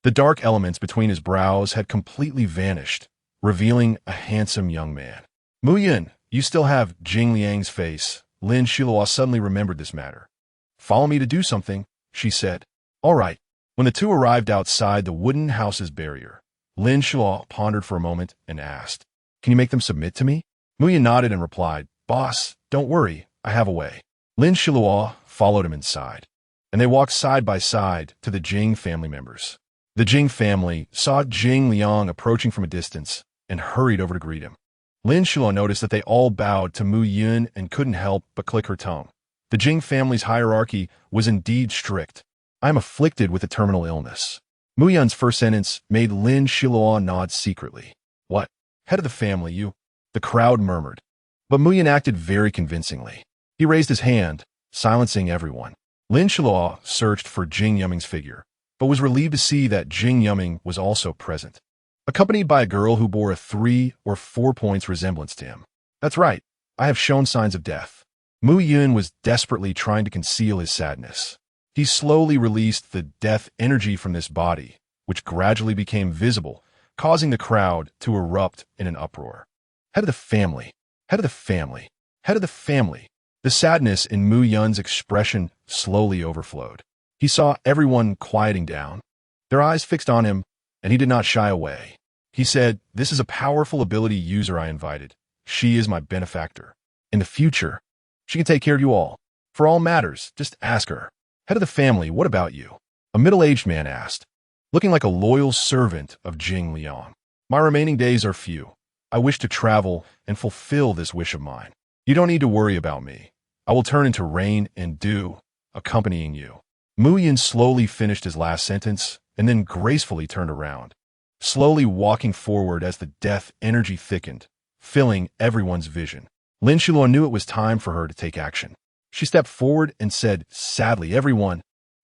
[SPEAKER 1] The dark elements between his brows had completely vanished, revealing a handsome young man. "Mu Yun, you still have Jing Liang's face." Lin Xiluo suddenly remembered this matter. "Follow me to do something," she said. "All right." When the two arrived outside the wooden house's barrier, Lin Xiluo pondered for a moment and asked, "Can you make them submit to me?" Mu Yun nodded and replied, "Boss, don't worry, I have a way." Lin Xiluo followed him inside, and they walked side by side to the Jing family members. The Jing family saw Jing Liang approaching from a distance and hurried over to greet him. Lin Xiluo noticed that they all bowed to Mu Yun and couldn't help but click her tongue. The Jing family's hierarchy was indeed strict. "I am afflicted with a terminal illness." Mu Yun's first sentence made Lin Xiluo nod secretly. "What? Head of the family, you?" The crowd murmured. But Mu Yun acted very convincingly. He raised his hand, silencing everyone. Lin Xiluo searched for Jing Yuming's figure, but was relieved to see that Jing Yuming was also present, accompanied by a girl who bore a 3 or 4 points resemblance to him. "That's right, I have shown signs of death." Mu Yun was desperately trying to conceal his sadness. He slowly released the death energy from this body, which gradually became visible, causing the crowd to erupt in an uproar. "Head of the family, head of the family, head of the family." The sadness in Mu Yun's expression slowly overflowed. He saw everyone quieting down, their eyes fixed on him, and he did not shy away. He said, "This is a powerful ability user I invited. She is my benefactor. In the future, she can take care of you all. For all matters, just ask her." "Head of the family, what about you?" a middle-aged man asked, looking like a loyal servant of Jing Liang. "My remaining days are few. I wish to travel and fulfill this wish of mine. You don't need to worry about me. I will turn into rain and dew, accompanying you." Mu Yun slowly finished his last sentence and then gracefully turned around, slowly walking forward as the death energy thickened, filling everyone's vision. Lin Xiluo knew it was time for her to take action. She stepped forward and said sadly, "Everyone,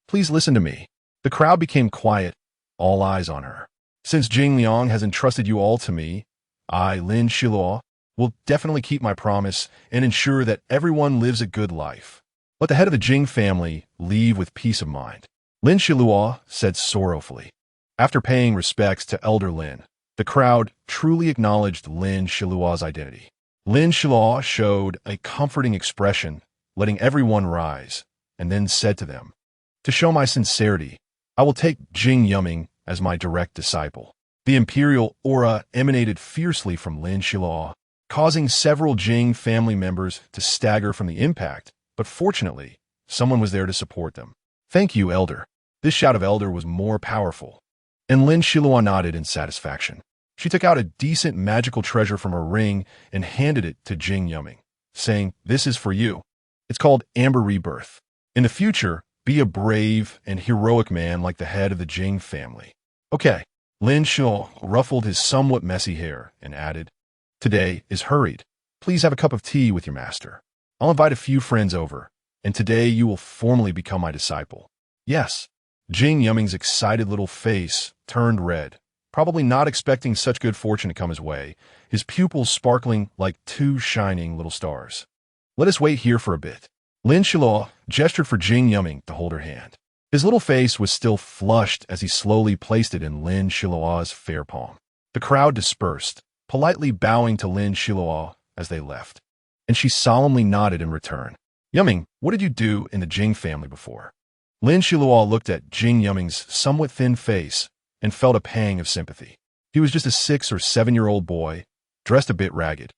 [SPEAKER 1] please listen to me." The crowd became quiet, all eyes on her. "Since Jing Liang has entrusted you all to me, I, Lin Xiluo, will definitely keep my promise and ensure that everyone lives a good life. Let the head of the Jing family leave with peace of mind." Lin Xiluo said sorrowfully. After paying respects to Elder Lin, the crowd truly acknowledged Lin Xiluo's identity. Lin Xiluo showed a comforting expression, letting everyone rise, and then said to them, "To show my sincerity, I will take Jing Yuming as my direct disciple." The imperial aura emanated fiercely from Lin Xiluo, causing several Jing family members to stagger from the impact, but fortunately, someone was there to support them. "Thank you, Elder." This shout of Elder was more powerful, and Lin Xiluo nodded in satisfaction. She took out a decent magical treasure from her ring and handed it to Jing Yuming, saying, "This is for you. It's called Amber Rebirth. In the future, be a brave and heroic man like the head of the Jing family." "Okay." Lin Xiluo ruffled his somewhat messy hair and added, "Today is hurried. Please have a cup of tea with your master. I'll invite a few friends over, and today you will formally become my disciple." "Yes." Jing Yuming's excited little face turned red, probably not expecting such good fortune to come his way, his pupils sparkling like 2 shining little stars. Let us wait here for a bit. Lin Xiluo gestured for Jing Yuming to hold her hand. His little face was still flushed as he slowly placed it in Lin Xiluo's fair palm. The crowd dispersed, politely bowing to Lin Xiluo as they left, and she solemnly nodded in return. Yuming, what did you do in the Jing family before? Lin Xiluo looked at Jing Yuming's somewhat thin face and felt a pang of sympathy. He was just a 6 or 7-year-old boy, dressed a bit ragged,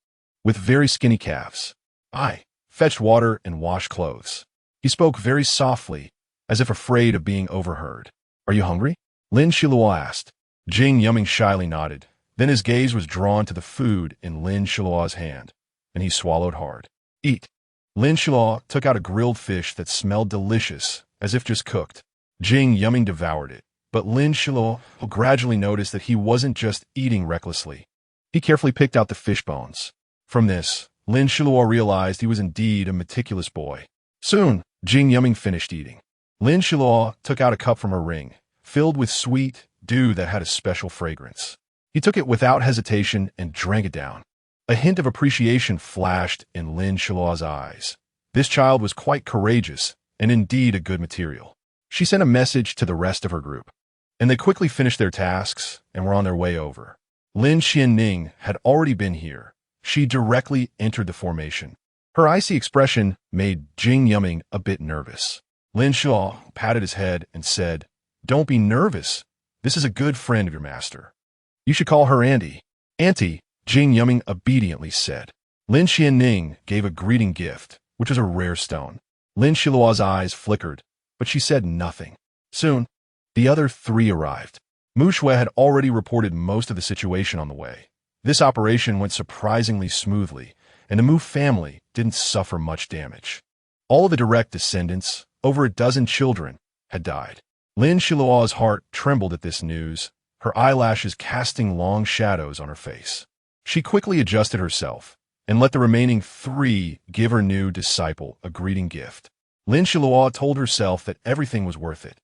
[SPEAKER 1] with very skinny calves. I fetched water and washed clothes. He spoke very softly, as if afraid of being overheard. Are you hungry? Lin Xiluo asked. Jing Yuming shyly nodded. Then his gaze was drawn to the food in Lin Xiluo's hand, and he swallowed hard. Eat. Lin Xiluo took out a grilled fish that smelled delicious, as if just cooked. Jing Yuming devoured it, but Lin Xiluo gradually noticed that he wasn't just eating recklessly. He carefully picked out the fish bones. From this, Lin Xiluo realized he was indeed a meticulous boy. Soon, Jing Yuming finished eating. Lin Xiluo took out a cup from her ring, filled with sweet dew that had a special fragrance. He took it without hesitation and drank it down. A hint of appreciation flashed in Lin Xiluo's eyes. This child was quite courageous and indeed a good material. She sent a message to the rest of her group, and they quickly finished their tasks and were on their way over. Lin Xianning had already been here. She directly entered the formation. Her icy expression made Jing Yuming a bit nervous. Lin Xiluo patted his head and said, "Don't be nervous. This is a good friend of your master. You should call her Auntie." "Auntie," Jing Yuming obediently said. Lin Xianning gave a greeting gift, which was a rare stone. Lin Xiluo's eyes flickered, but she said nothing. Soon, the other 3 arrived. Mu Shui had already reported most of the situation on the way. This operation went surprisingly smoothly, and the Mu family didn't suffer much damage. All of the direct descendants, over a dozen children, had died. Lin Xiluo's heart trembled at this news, her eyelashes casting long shadows on her face. She quickly adjusted herself and let the remaining 3 give her new disciple a greeting gift. Lin Xiluo told herself that everything was worth it.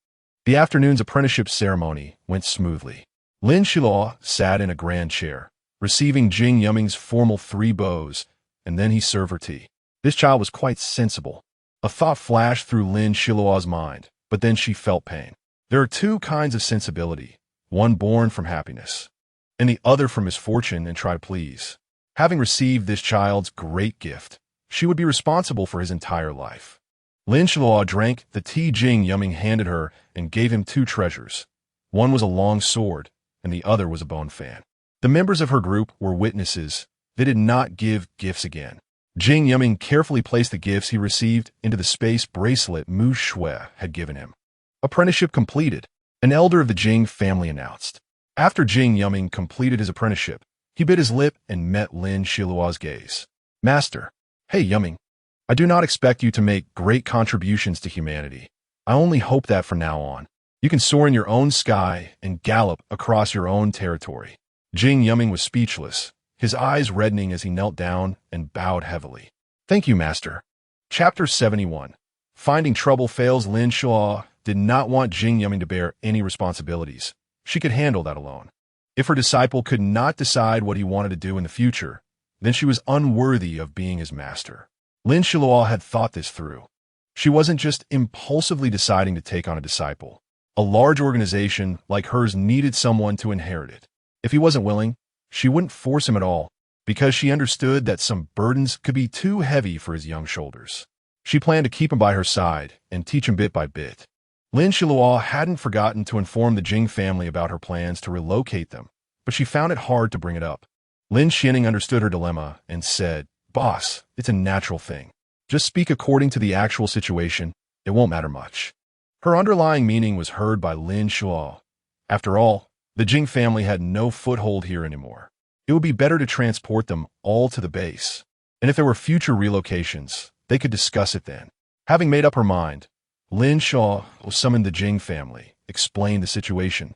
[SPEAKER 1] The afternoon's apprenticeship ceremony went smoothly. Lin Xiluo sat in a grand chair, receiving Jing Yuming's formal 3 bows, and then he served her tea. This child was quite sensible. A thought flashed through Lin Xiluo's mind, but then she felt pain. There are 2 kinds of sensibility, one born from happiness, and the other from misfortune and try to please. Having received this child's great gift, she would be responsible for his entire life. Lin Xiluo drank the tea Jing Yuming handed her and gave him 2 treasures. One was a long sword, and the other was a bone fan. The members of her group were witnesses. They did not give gifts again. Jing Yuming carefully placed the gifts he received into the space bracelet Mu Shui had given him. Apprenticeship completed, an elder of the Jing family announced. After Jing Yuming completed his apprenticeship, he bit his lip and met Lin Xiluo's gaze. "Master, hey Yuming, I do not expect you to make great contributions to humanity. I only hope that from now on, you can soar in your own sky and gallop across your own territory." Jing Yuming was speechless, his eyes reddening as he knelt down and bowed heavily. "Thank you, Master." Chapter 71. Finding trouble fails. Lin Xiluo did not want Jing Yuming to bear any responsibilities. She could handle that alone. If her disciple could not decide what he wanted to do in the future, then she was unworthy of being his master. Lin Xiluo had thought this through. She wasn't just impulsively deciding to take on a disciple. A large organization like hers needed someone to inherit it. If he wasn't willing, she wouldn't force him at all, because she understood that some burdens could be too heavy for his young shoulders. She planned to keep him by her side and teach him bit by bit. Lin Xiluo hadn't forgotten to inform the Jing family about her plans to relocate them, but she found it hard to bring it up. Lin Xianning understood her dilemma and said, "Boss, it's a natural thing. Just speak according to the actual situation. It won't matter much." Her underlying meaning was heard by Lin Xiluo. After all, the Jing family had no foothold here anymore. It would be better to transport them all to the base. And if there were future relocations, they could discuss it then. Having made up her mind, Lin Xiluo summoned the Jing family, explained the situation,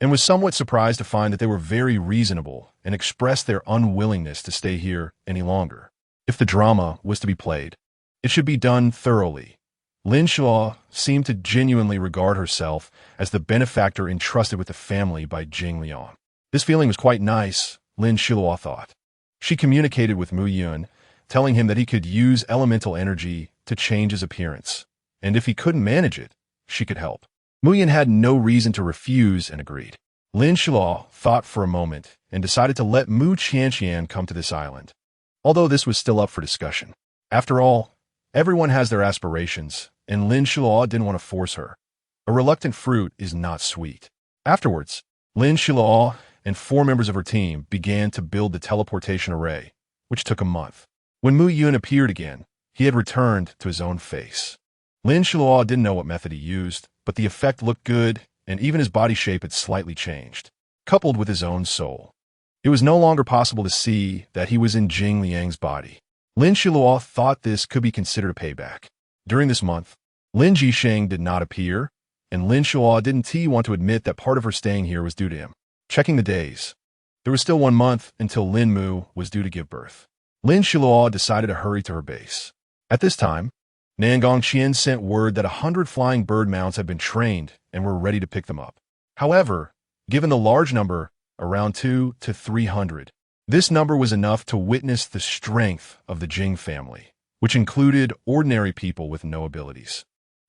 [SPEAKER 1] and was somewhat surprised to find that they were very reasonable and expressed their unwillingness to stay here any longer. If the drama was to be played, it should be done thoroughly. Lin Xiluo seemed to genuinely regard herself as the benefactor entrusted with the family by Jing Liang. This feeling was quite nice, Lin Xiluo thought. She communicated with Mu Yun telling him that he could use elemental energy to change his appearance, and if he couldn't manage it, she could help. Mu Yin had no reason to refuse and agreed. Lin Xiluo thought for a moment and decided to let Mu Qianqian come to this island, although this was still up for discussion. After all, everyone has their aspirations, and Lin Xiluo didn't want to force her. A reluctant fruit is not sweet. Afterwards, Lin Xiluo and 4 members of her team began to build the teleportation array, which took a month. When Mu Yun appeared again, he had returned to his own face. Lin Xiluo didn't know what method he used, but the effect looked good, and even his body shape had slightly changed, coupled with his own soul. It was no longer possible to see that he was in Jing Liang's body. Lin Xiluo thought this could be considered a payback. During this month, Lin Jisheng did not appear, and Lin Xiluo didn't want to admit that part of her staying here was due to him. Checking the days, there was still 1 month until Lin Mu was due to give birth. Lin Xiluo decided to hurry to her base. At this time, Nan Gongqian sent word that 100 flying bird mounts had been trained and were ready to pick them up. However, given the large number, around 200 to 300, this number was enough to witness the strength of the Jing family, which included ordinary people with no abilities.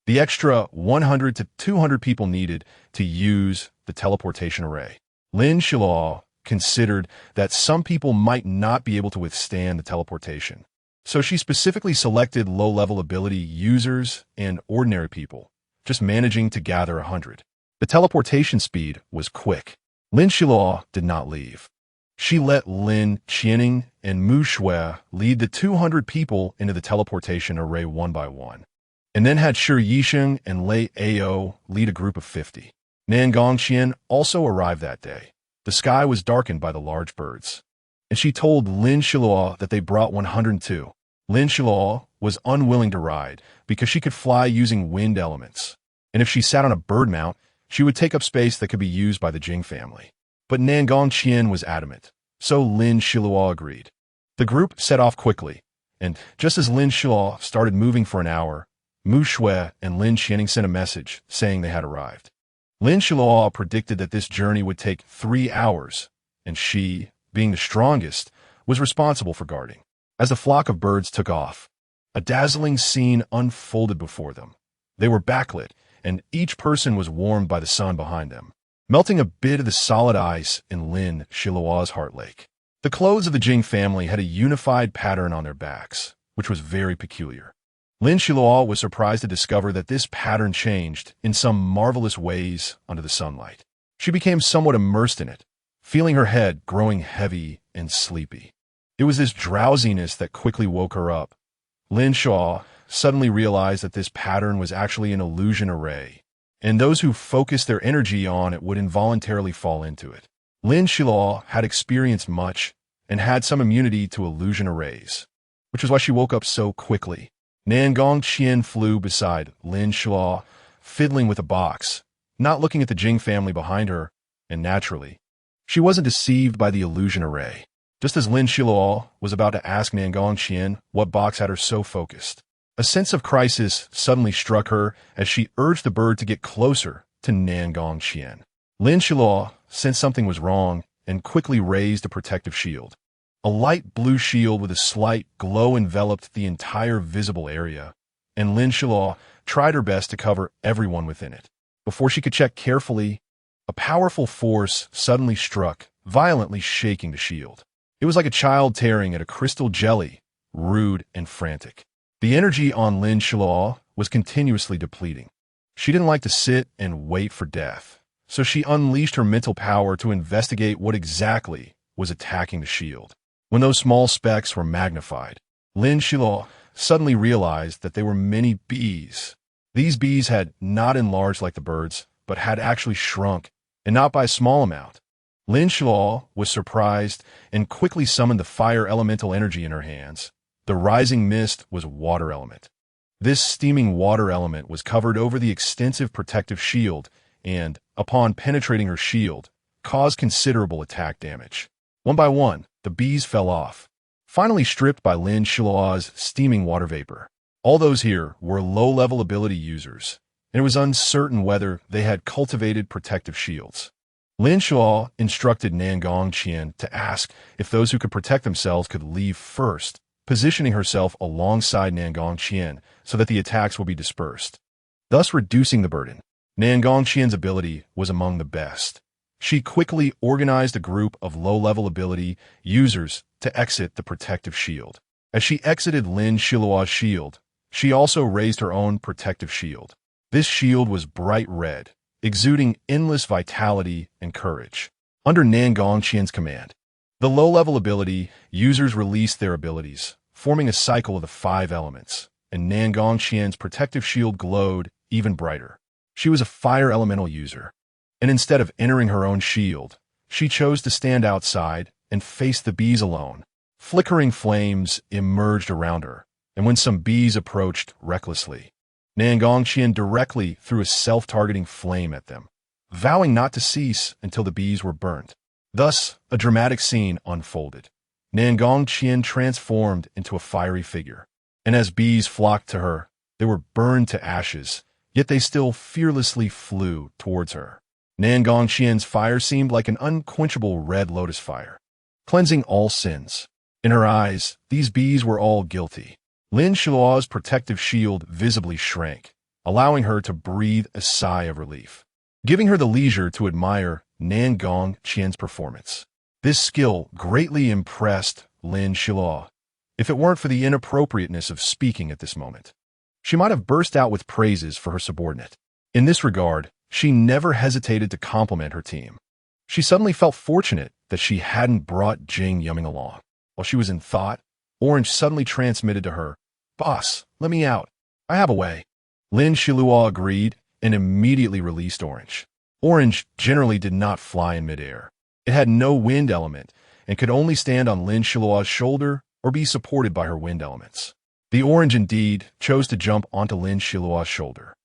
[SPEAKER 1] The extra 100 to 200 people needed to use the teleportation array. Lin Xiluo considered that some people might not be able to withstand the teleportation, so she specifically selected low-level ability users and ordinary people, just managing to gather 100. The teleportation speed was quick. Lin Xiluo did not leave. She let Lin Qianing and Mu Shui lead the 200 people into the teleportation array one by one, and then had Shi Yisheng and Lei Ao lead a group of 50. Nan Gongqian also arrived that day. The sky was darkened by the large birds, and she told Lin Xiluo that they brought 102. Lin Xiluo was unwilling to ride because she could fly using wind elements, and if she sat on a bird mount, she would take up space that could be used by the Jing family. But Nan Gongqian was adamant, so Lin Xiluo agreed. The group set off quickly, and just as Lin Xiluo started moving for an hour, Mu Shui and Lin Qianing sent a message saying they had arrived. Lin Xiluo predicted that this journey would take 3 hours, and she, being the strongest, was responsible for guarding. As the flock of birds took off, a dazzling scene unfolded before them. They were backlit, and each person was warmed by the sun behind them, melting a bit of the solid ice in Lin Xiluo's heart lake. The clothes of the Jing family had a unified pattern on their backs, which was very peculiar. Lin Xiluo was surprised to discover that this pattern changed in some marvelous ways under the sunlight. She became somewhat immersed in it, feeling her head growing heavy and sleepy. It was this drowsiness that quickly woke her up. Lin Xiluo suddenly realized that this pattern was actually an illusion array, and those who focused their energy on it would involuntarily fall into it. Lin Xiluo had experienced much and had some immunity to illusion arrays, which was why she woke up so quickly. Nan Gongqian flew beside Lin Xiluo, fiddling with a box, not looking at the Jing family behind her, and naturally, she wasn't deceived by the illusion array. Just as Lin Xiluo was about to ask Nan Gongqian what box had her so focused, a sense of crisis suddenly struck her as she urged the bird to get closer to Nan Gongqian. Lin Xiluo sensed something was wrong and quickly raised a protective shield. A light blue shield with a slight glow enveloped the entire visible area, and Lin Xiluo tried her best to cover everyone within it. Before she could check carefully, a powerful force suddenly struck, violently shaking the shield. It was like a child tearing at a crystal jelly, rude and frantic. The energy on Lin Xiluo was continuously depleting. She didn't like to sit and wait for death, so she unleashed her mental power to investigate what exactly was attacking the shield. When those small specks were magnified, Lin Xiluo suddenly realized that they were many bees. These bees had not enlarged like the birds, but had actually shrunk, and not by a small amount. Lin Xiluo was surprised and quickly summoned the fire elemental energy in her hands. The rising mist was water element. This steaming water element was covered over the extensive protective shield and, upon penetrating her shield, caused considerable attack damage. One by one, the bees fell off, finally stripped by Lin Xiluo's steaming water vapor. All those here were low-level ability users, and it was uncertain whether they had cultivated protective shields. Lin Xiluo instructed Nan Gongqian to ask if those who could protect themselves could leave first, positioning herself alongside Nangongqian so that the attacks will be dispersed, thus reducing the burden. Nangongqian's ability was among the best. She quickly organized a group of low-level ability users to exit the protective shield. As she exited Lin Xiluo's shield, she also raised her own protective shield. This shield was bright red, exuding endless vitality and courage. Under Nangongqian's command, the low-level ability users released their abilities, forming a cycle of the 5 elements, and Nangongqian's protective shield glowed even brighter. She was a fire elemental user, and instead of entering her own shield, she chose to stand outside and face the bees alone. Flickering flames emerged around her, and when some bees approached recklessly, Nangongqian directly threw a self-targeting flame at them, vowing not to cease until the bees were burnt. Thus, a dramatic scene unfolded. Nangongqian transformed into a fiery figure, and as bees flocked to her, they were burned to ashes, yet they still fearlessly flew towards her. Nangongqian's fire seemed like an unquenchable red lotus fire, cleansing all sins. In her eyes, these bees were all guilty. Lin Xiluo's protective shield visibly shrank, allowing her to breathe a sigh of relief, giving her the leisure to admire Nangongqian's performance. This skill greatly impressed Lin Xiluo. If it weren't for the inappropriateness of speaking at this moment, she might have burst out with praises for her subordinate. In this regard, she never hesitated to compliment her team. She suddenly felt fortunate that she hadn't brought Jing Yumming along. While she was in thought, Orange suddenly transmitted to her, "Boss, let me out. I have a way." Lin Xiluo agreed and immediately released Orange. Orange generally did not fly in midair. It had no wind element and could only stand on Lin Xiluo's shoulder or be supported by her wind elements. The Orange indeed chose to jump onto Lin Xiluo's shoulder.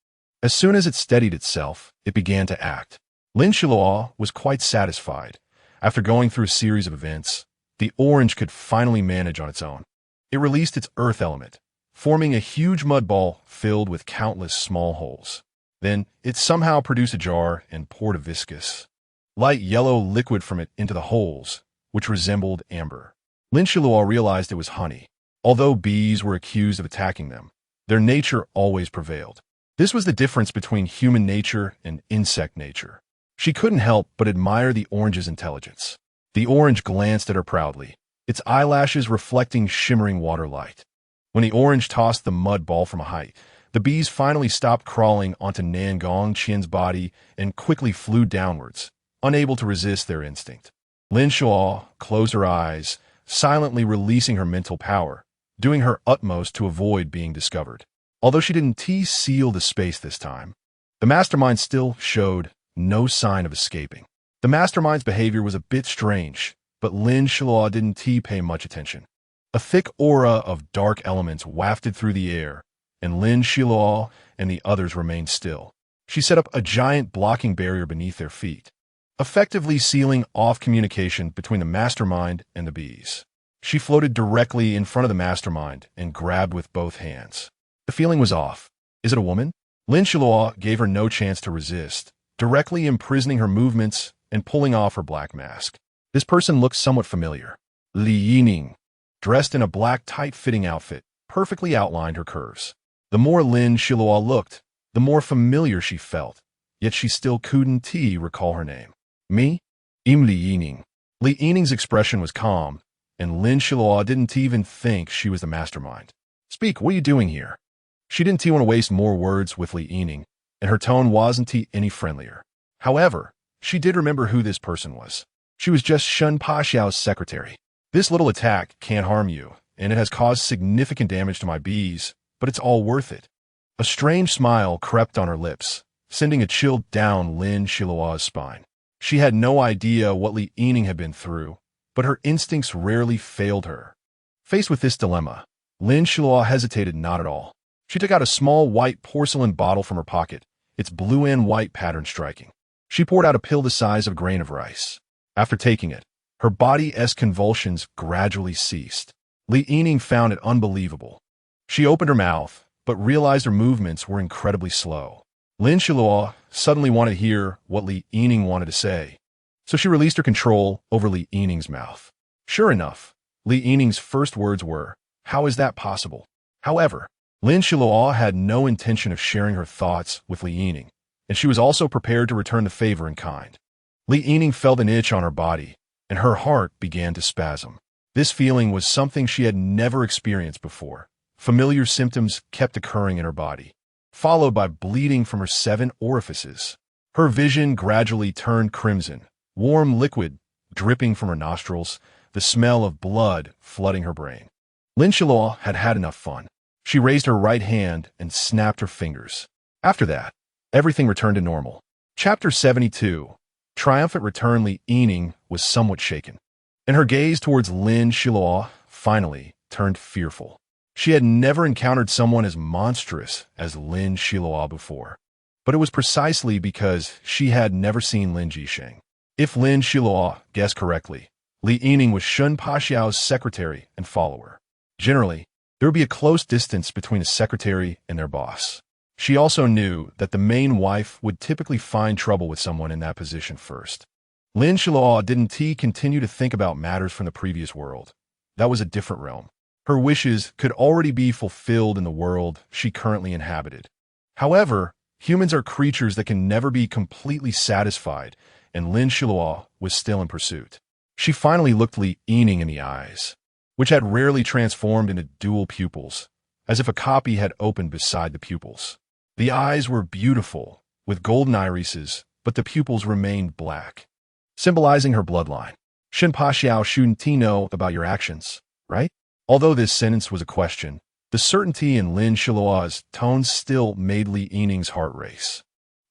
[SPEAKER 1] As soon as it steadied itself, it began to act. Lin Xiluo was quite satisfied. After going through a series of events, the Orange could finally manage on its own. It released its earth element, forming a huge mud ball filled with countless small holes. Then, it somehow produced a jar and poured a viscous, light yellow liquid from it into the holes, which resembled amber. Lin Xiluo realized it was honey. Although bees were accused of attacking them, their nature always prevailed. This was the difference between human nature and insect nature. She couldn't help but admire the Orange's intelligence. The Orange glanced at her proudly, its eyelashes reflecting shimmering water light. When the Orange tossed the mud ball from a height, the bees finally stopped crawling onto Nangongqian's body and quickly flew downwards, unable to resist their instinct. Lin Xiluo closed her eyes, silently releasing her mental power, doing her utmost to avoid being discovered. Although she didn't seal the space this time, the mastermind still showed no sign of escaping. The mastermind's behavior was a bit strange, but Lin Xiluo didn't pay much attention. A thick aura of dark elements wafted through the air, and Lin Xiluo and the others remained still. She set up a giant blocking barrier beneath their feet, effectively sealing off communication between the mastermind and the bees. She floated directly in front of the mastermind and grabbed with both hands. The feeling was off. Is it a woman? Lin Xiluo gave her no chance to resist, directly imprisoning her movements and pulling off her black mask. This person looked somewhat familiar. Li Yining, dressed in a black tight-fitting outfit, perfectly outlined her curves. The more Lin Xiluo looked, the more familiar she felt, yet she still couldn't recall her name. Me? I'm Li Yining. Li Yining's expression was calm, and Lin Xiluo didn't even think she was the mastermind. Speak, what are you doing here? She didn't want to waste more words with Li Yining, and her tone wasn't any friendlier. However, she did remember who this person was. She was just Shun Paxiao's secretary. This little attack can't harm you, and it has caused significant damage to my bees, but it's all worth it. A strange smile crept on her lips, sending a chill down Lin Xiluo's spine. She had no idea what Li Yining had been through, but her instincts rarely failed her. Faced with this dilemma, Lin Xiluo hesitated not at all. She took out a small white porcelain bottle from her pocket, its blue and white pattern striking. She poured out a pill the size of a grain of rice. After taking it, her body's convulsions gradually ceased. Li Yining found it unbelievable. She opened her mouth, but realized her movements were incredibly slow. Lin Xiluo suddenly wanted to hear what Li Yining wanted to say, so she released her control over Li Yining's mouth. Sure enough, Li Yining's first words were, How is that possible? However, Lin Xiluo had no intention of sharing her thoughts with Li Yining, and she was also prepared to return the favor in kind. Li Yining felt an itch on her body, and her heart began to spasm. This feeling was something she had never experienced before. Familiar symptoms kept occurring in her body, followed by bleeding from her 7 orifices. Her vision gradually turned crimson, warm liquid dripping from her nostrils, the smell of blood flooding her brain. Lin Xiluo had had enough fun. She raised her right hand and snapped her fingers. After that, everything returned to normal. Chapter 72. Triumphant return. Li Yining was somewhat shaken, and her gaze towards Lin Xiluo finally turned fearful. She had never encountered someone as monstrous as Lin Xiluo before, but it was precisely because she had never seen Lin Jisheng. If Lin Xiluo guessed correctly, Li Yining was Shun Paxiao's secretary and follower. Generally, there would be a close distance between a secretary and their boss. She also knew that the main wife would typically find trouble with someone in that position first. Lin Xiluo didn't continue to think about matters from the previous world. That was a different realm. Her wishes could already be fulfilled in the world she currently inhabited. However, humans are creatures that can never be completely satisfied, and Lin Xiluo was still in pursuit. She finally looked Li Yining in the eyes, which had rarely transformed into dual pupils, as if a copy had opened beside the pupils. The eyes were beautiful, with golden irises, but the pupils remained black, symbolizing her bloodline. Shen Paxiao shouldn't know about your actions, right? Although this sentence was a question, the certainty in Lin Xiluo's tone still made Li Yining's heart race.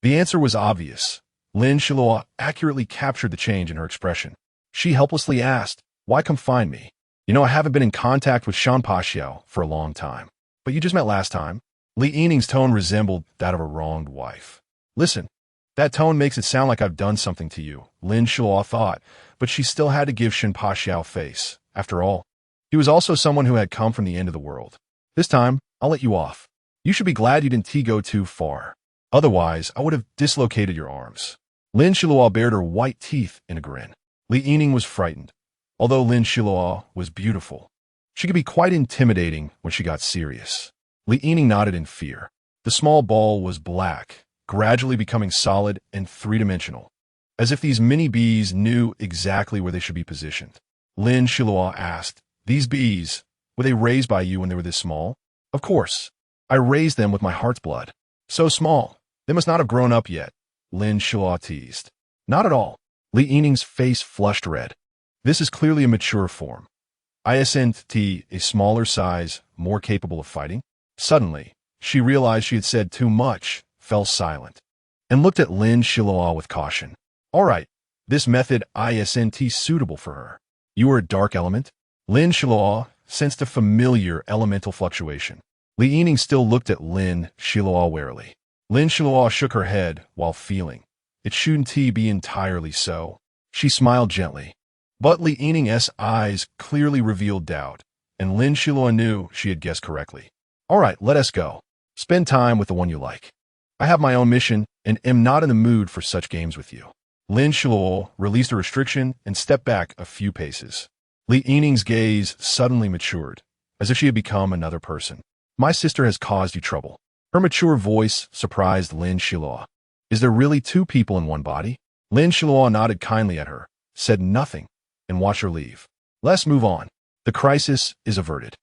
[SPEAKER 1] The answer was obvious. Lin Xiluo accurately captured the change in her expression. She helplessly asked, "Why confine me? You know, I haven't been in contact with Shan Paxiao for a long time. But you just met last time." Li Yining's tone resembled that of a wronged wife. "Listen, that tone makes it sound like I've done something to you," Lin Xiluo thought, but she still had to give Shan Paxiao face. After all, he was also someone who had come from the end of the world. "This time, I'll let you off. You should be glad you didn't go too far. Otherwise, I would have dislocated your arms." Lin Xiluo bared her white teeth in a grin. Li Yining was frightened. Although Lin Xiluo was beautiful, she could be quite intimidating when she got serious. Li Yining nodded in fear. The small ball was black, gradually becoming solid and three-dimensional, as if these mini bees knew exactly where they should be positioned. Lin Xiluo asked, "These bees, were they raised by you when they were this small?" "Of course. I raised them with my heart's blood." "So small, they must not have grown up yet," Lin Xiluo teased. "Not at all." Li Yining's face flushed red. "This is clearly a mature form. Isn't a smaller size, more capable of fighting?" Suddenly, she realized she had said too much, fell silent, and looked at Lin Xiluo with caution. "All right, this method isn't suitable for her. You are a dark element?" Lin Xiluo sensed a familiar elemental fluctuation. Li Yining still looked at Lin Xiluo warily. Lin Xiluo shook her head while feeling, "It shouldn't be entirely so." She smiled gently. But Li Yining's eyes clearly revealed doubt, and Lin Xiluo knew she had guessed correctly. "All right, let us go. Spend time with the one you like. I have my own mission and am not in the mood for such games with you." Lin Xiluo released a restriction and stepped back a few paces. Li Yining's gaze suddenly matured, as if she had become another person. "My sister has caused you trouble." Her mature voice surprised Lin Xiluo. "Is there really 2 people in one body?" Lin Xiluo nodded kindly at her, said nothing, and watched her leave. "Let's move on. The crisis is averted."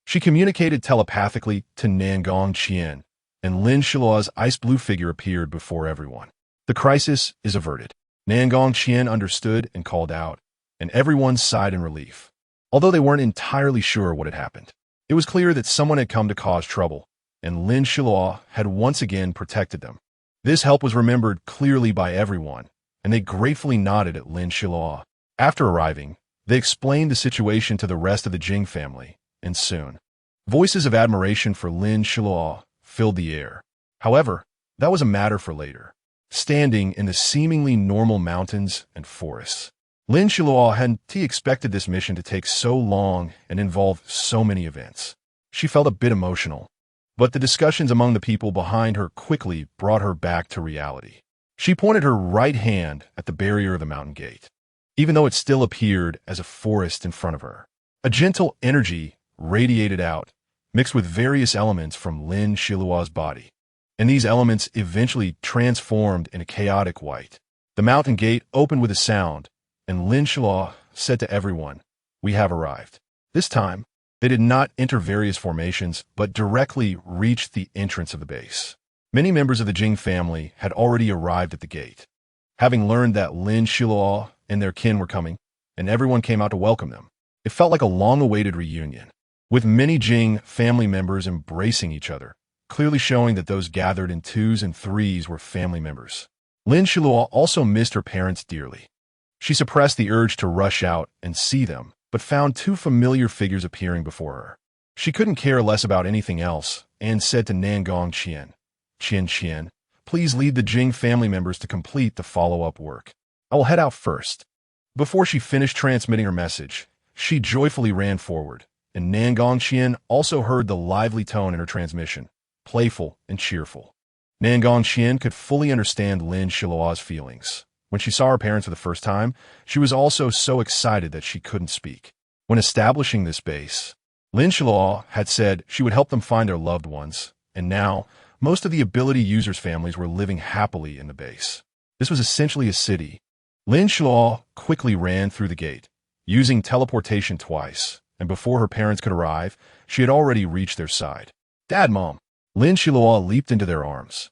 [SPEAKER 1] She communicated telepathically to Nangong Qian, and Lin Xiluo's ice-blue figure appeared before everyone. "The crisis is averted." Nangong Qian understood and called out, and everyone sighed in relief. Although they weren't entirely sure what had happened, it was clear that someone had come to cause trouble, and Lin Xiluo had once again protected them. This help was remembered clearly by everyone, and they gratefully nodded at Lin Xiluo. After arriving, they explained the situation to the rest of the Jing family, and soon, voices of admiration for Lin Xiluo filled the air. However, that was a matter for later. Standing in the seemingly normal mountains and forests, Lin Xiluo hadn't expected this mission to take so long and involve so many events. She felt a bit emotional, but the discussions among the people behind her quickly brought her back to reality. She pointed her right hand at the barrier of the mountain gate, even though it still appeared as a forest in front of her. A gentle energy radiated out, mixed with various elements from Lin Xiluo's body. And these elements eventually transformed in a chaotic white. The mountain gate opened with a sound, and Lin Xiluo said to everyone, "We have arrived." This time, they did not enter various formations, but directly reached the entrance of the base. Many members of the Jing family had already arrived at the gate. Having learned that Lin Xiluo and their kin were coming, and everyone came out to welcome them, it felt like a long-awaited reunion, with many Jing family members embracing each other, clearly showing that those gathered in twos and threes were family members. Lin Xiluo also missed her parents dearly. She suppressed the urge to rush out and see them, but found two familiar figures appearing before her. She couldn't care less about anything else, and said to Nangong Qian, "Qian, please lead the Jing family members to complete the follow-up work. I will head out first." Before she finished transmitting her message, she joyfully ran forward, and Nangong Qian also heard the lively tone in her transmission, playful and cheerful. Nangong Qian could fully understand Lin Xiluo's feelings. When she saw her parents for the first time, she was also so excited that she couldn't speak. When establishing this base, Lin Xiluo had said she would help them find their loved ones, and now, most of the ability users' families were living happily in the base. This was essentially a city. Lin Xiluo quickly ran through the gate, using teleportation twice, and before her parents could arrive, she had already reached their side. "Dad, Mom!" Lin Xiluo leaped into their arms,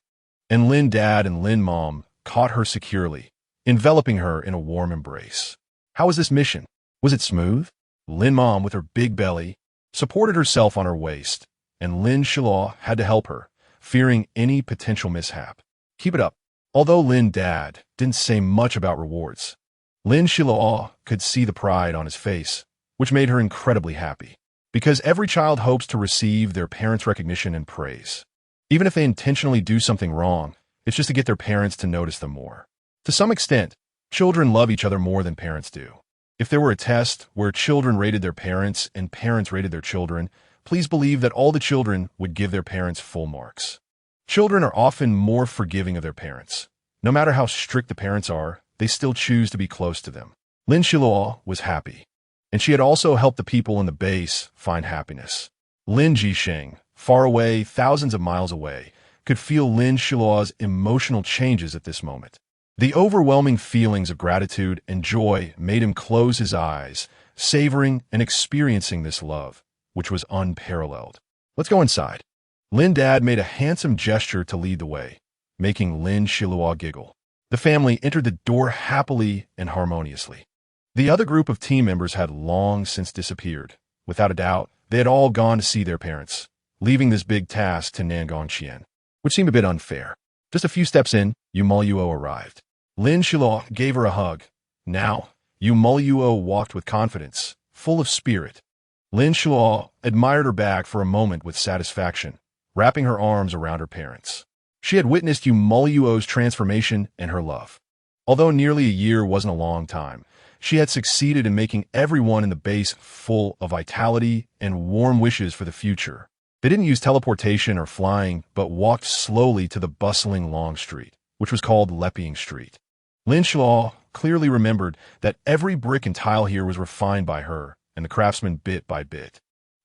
[SPEAKER 1] and Lin Dad and Lin Mom caught her securely, enveloping her in a warm embrace. How was this mission? Was it smooth? Lin Mom, with her big belly, supported herself on her waist, and Lin Xiluo had to help her, fearing any potential mishap. "Keep it up." Although Lin Dad didn't say much about rewards, Lin Xiluo could see the pride on his face, which made her incredibly happy. Because every child hopes to receive their parents' recognition and praise. Even if they intentionally do something wrong, it's just to get their parents to notice them more. To some extent, children love each other more than parents do. If there were a test where children rated their parents and parents rated their children, please believe that all the children would give their parents full marks. Children are often more forgiving of their parents. No matter how strict the parents are, they still choose to be close to them. Lin Xiluo was happy, and she had also helped the people in the base find happiness. Lin Jisheng, far away, thousands of miles away, could feel Lin Xiluo's emotional changes at this moment. The overwhelming feelings of gratitude and joy made him close his eyes, savoring and experiencing this love, which was unparalleled. "Let's go inside." Lin Dad made a handsome gesture to lead the way, making Lin Xiluo giggle. The family entered the door happily and harmoniously. The other group of team members had long since disappeared. Without a doubt, they had all gone to see their parents, leaving this big task to Nangong Qian, which seemed a bit unfair. Just a few steps in, you.It arrived. Lin Xiluo gave her a hug. Now, you.It walked with confidence, full of spirit. Lin Xiluo admired her back for a moment with satisfaction, wrapping her arms around her parents. She had witnessed you.It's transformation and her love. Although nearly a year wasn't a long time, she had succeeded in making everyone in the base full of vitality and warm wishes for the future. They didn't use teleportation or flying, but walked slowly to the bustling long street, which was called Leping Street. Lin Xiluo clearly remembered that every brick and tile here was refined by her and the craftsmen bit by bit.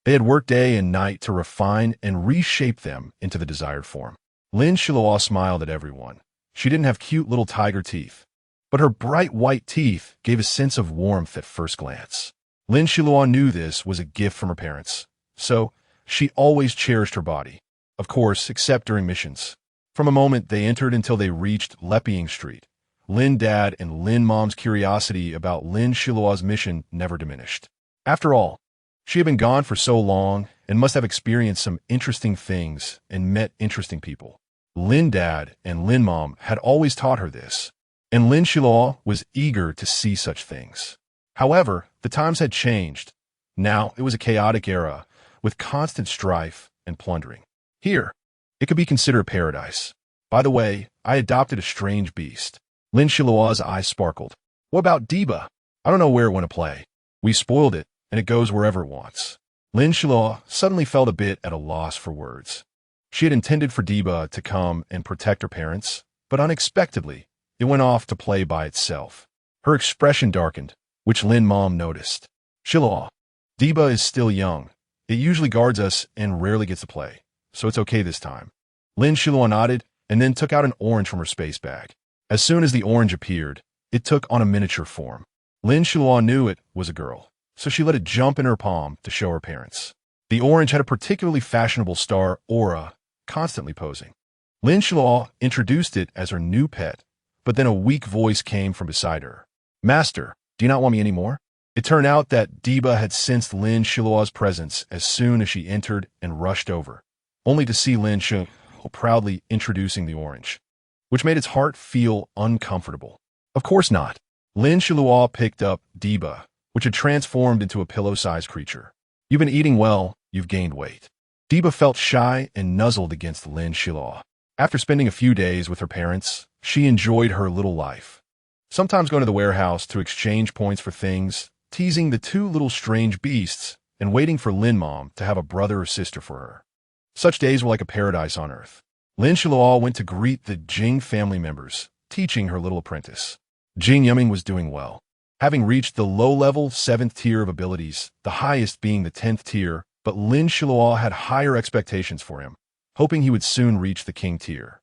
[SPEAKER 1] They had worked day and night to refine and reshape them into the desired form. Lin Xiluo smiled at everyone. She didn't have cute little tiger teeth, but her bright white teeth gave a sense of warmth at first glance. Lin Xiluo knew this was a gift from her parents, so she always cherished her body. Of course, except during missions. From a moment they entered until they reached Leping Street, Lin Dad and Lin Mom's curiosity about Lin Xiluo's mission never diminished. After all, she had been gone for so long and must have experienced some interesting things and met interesting people. Lin Dad and Lin Mom had always taught her this, and Lin Xiluo was eager to see such things. However, the times had changed. Now it was a chaotic era, with constant strife and plundering. Here, it could be considered paradise. By the way, I adopted a strange beast. Lin Xiluo's eyes sparkled. What about Diba? I don't know where it went to play. We spoiled it, and it goes wherever it wants. Lin Xiluo suddenly felt a bit at a loss for words. She had intended for Diba to come and protect her parents, but unexpectedly, it went off to play by itself. Her expression darkened, which Lin Mom noticed. Xiluo, Diba is still young, It usually guards us and rarely gets to play, so it's okay this time. Lin Xiluo nodded and then took out an orange from her space bag. As soon as the orange appeared, it took on a miniature form. Lin Xiluo knew it was a girl, so she let it jump in her palm to show her parents. The orange had a particularly fashionable star aura, constantly posing. Lin Xiluo introduced it as her new pet, but then a weak voice came from beside her. Master, do you not want me anymore? It turned out that Diba had sensed Lin Xiluo's presence as soon as she entered and rushed over, only to see Lin Xiluo proudly introducing the orange, which made its heart feel uncomfortable. Of course not. Lin Xiluo picked up Diba, which had transformed into a pillow-sized creature. You've been eating well, you've gained weight. Diba felt shy and nuzzled against Lin Xiluo. After spending a few days with her parents, she enjoyed her little life. Sometimes going to the warehouse to exchange points for things, teasing the two little strange beasts, and waiting for Lin Mom to have a brother or sister for her. Such days were like a paradise on earth. Lin Xiluo went to greet the Jing family members, teaching her little apprentice. Jing Yiming was doing well, having reached the low-level 7th tier of abilities, the highest being the 10th tier, but Lin Xiluo had higher expectations for him, hoping he would soon reach the king tier.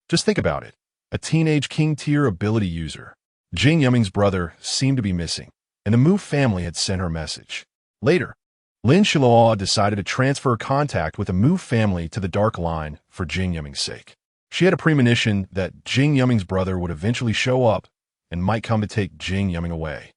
[SPEAKER 1] Just think about it, a teenage king tier ability user. Jing Yiming's brother seemed to be missing, and the Mu family had sent her a message. Later, Lin Xiluo decided to transfer contact with the Mu family to the Dark Line for Jing Yiming's sake. She had a premonition that Jing Yiming's brother would eventually show up and might come to take Jing Yiming away.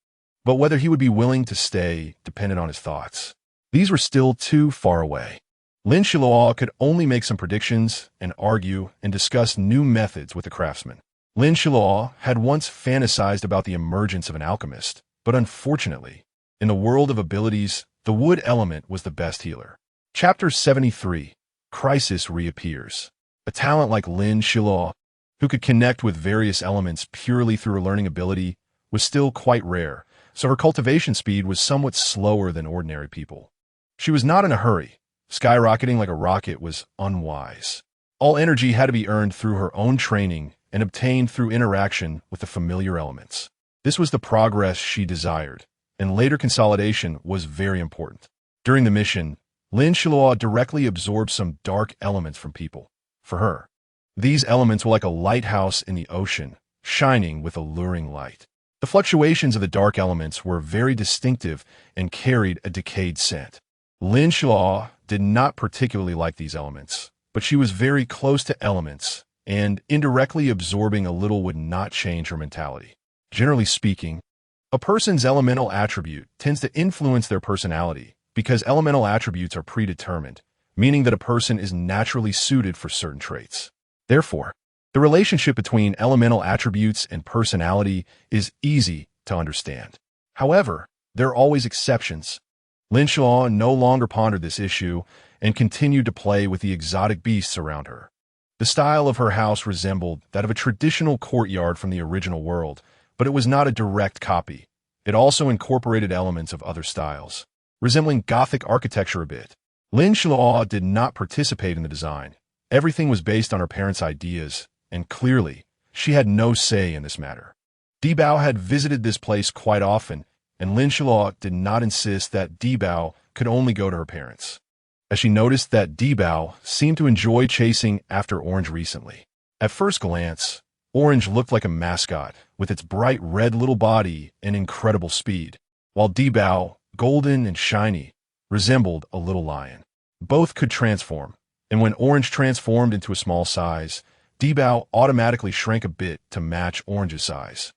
[SPEAKER 1] But whether he would be willing to stay depended on his thoughts. These were still too far away. Lin Xiluo could only make some predictions and argue and discuss new methods with the craftsman. Lin Xiluo had once fantasized about the emergence of an alchemist, but unfortunately, in the world of abilities, the wood element was the best healer. Chapter 73, Crisis Reappears. A talent like Lin Xiluo, who could connect with various elements purely through her learning ability, was still quite rare, so her cultivation speed was somewhat slower than ordinary people. She was not in a hurry. Skyrocketing like a rocket was unwise. All energy had to be earned through her own training and obtained through interaction with the familiar elements. This was the progress she desired, and later consolidation was very important. During the mission, Lin Xiluo directly absorbed some dark elements from people. For her, these elements were like a lighthouse in the ocean, shining with alluring light. The fluctuations of the dark elements were very distinctive and carried a decayed scent. Lin Xiluo did not particularly like these elements, but she was very close to elements, and indirectly absorbing a little would not change her mentality. Generally speaking, a person's elemental attribute tends to influence their personality because elemental attributes are predetermined, meaning that a person is naturally suited for certain traits. Therefore, the relationship between elemental attributes and personality is easy to understand. However, there are always exceptions. Lin Xiluo no longer pondered this issue and continued to play with the exotic beasts around her. The style of her house resembled that of a traditional courtyard from the original world, but it was not a direct copy. It also incorporated elements of other styles, resembling Gothic architecture a bit. Lin Xiluo did not participate in the design. Everything was based on her parents' ideas, and clearly, she had no say in this matter. Dibao had visited this place quite often, and Lin Xiluo did not insist that Dibao could only go to her parents, as she noticed that Dibao seemed to enjoy chasing after Orange recently. At first glance, Orange looked like a mascot with its bright red little body and incredible speed, while Dibao, golden and shiny, resembled a little lion. Both could transform, and when Orange transformed into a small size, Dibao automatically shrank a bit to match Orange's size.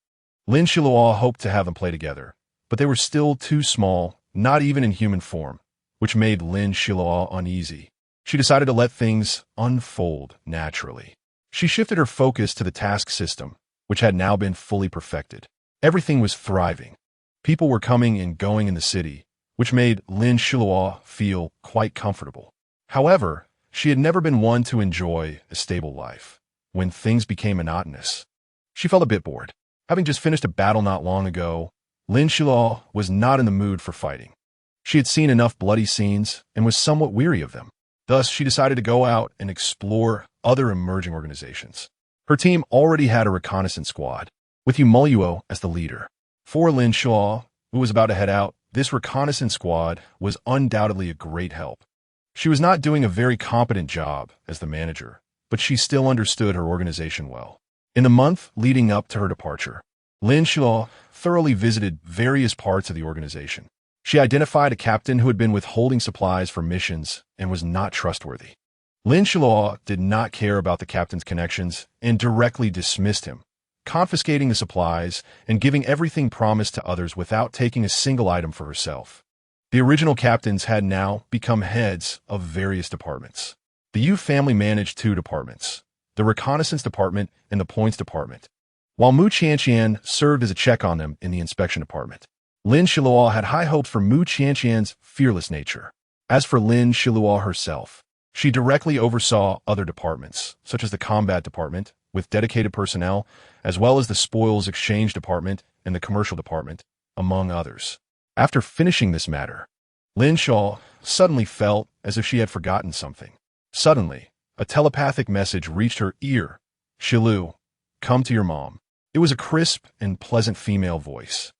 [SPEAKER 1] Lin Xiluo hoped to have them play together, but they were still too small, not even in human form, which made Lin Xiluo uneasy. She decided to let things unfold naturally. She shifted her focus to the task system, which had now been fully perfected. Everything was thriving. People were coming and going in the city, which made Lin Xiluo feel quite comfortable. However, she had never been one to enjoy a stable life. When things became monotonous, she felt a bit bored. Having just finished a battle not long ago, Lin Xiluo was not in the mood for fighting. She had seen enough bloody scenes and was somewhat weary of them. Thus, she decided to go out and explore other emerging organizations. Her team already had a reconnaissance squad, with you.It as the leader. For Lin Xiluo, who was about to head out, this reconnaissance squad was undoubtedly a great help. She was not doing a very competent job as the manager, but she still understood her organization well. In the month leading up to her departure, Lin Xiluo thoroughly visited various parts of the organization. She identified a captain who had been withholding supplies for missions and was not trustworthy. Lin Xiluo did not care about the captain's connections and directly dismissed him, confiscating the supplies and giving everything promised to others without taking a single item for herself. The original captains had now become heads of various departments. The Yu family managed 2 departments, the reconnaissance department and the points department, while Mu Qianqian served as a check on them in the inspection department. Lin Xiluo had high hopes for Mu Qianqian's fearless nature. As for Lin Xiluo herself, she directly oversaw other departments, such as the combat department, with dedicated personnel, as well as the spoils exchange department and the commercial department, among others. After finishing this matter, Lin Xiluo suddenly felt as if she had forgotten something. Suddenly, a telepathic message reached her ear. "Xilu, come to your mom." It was a crisp and pleasant female voice.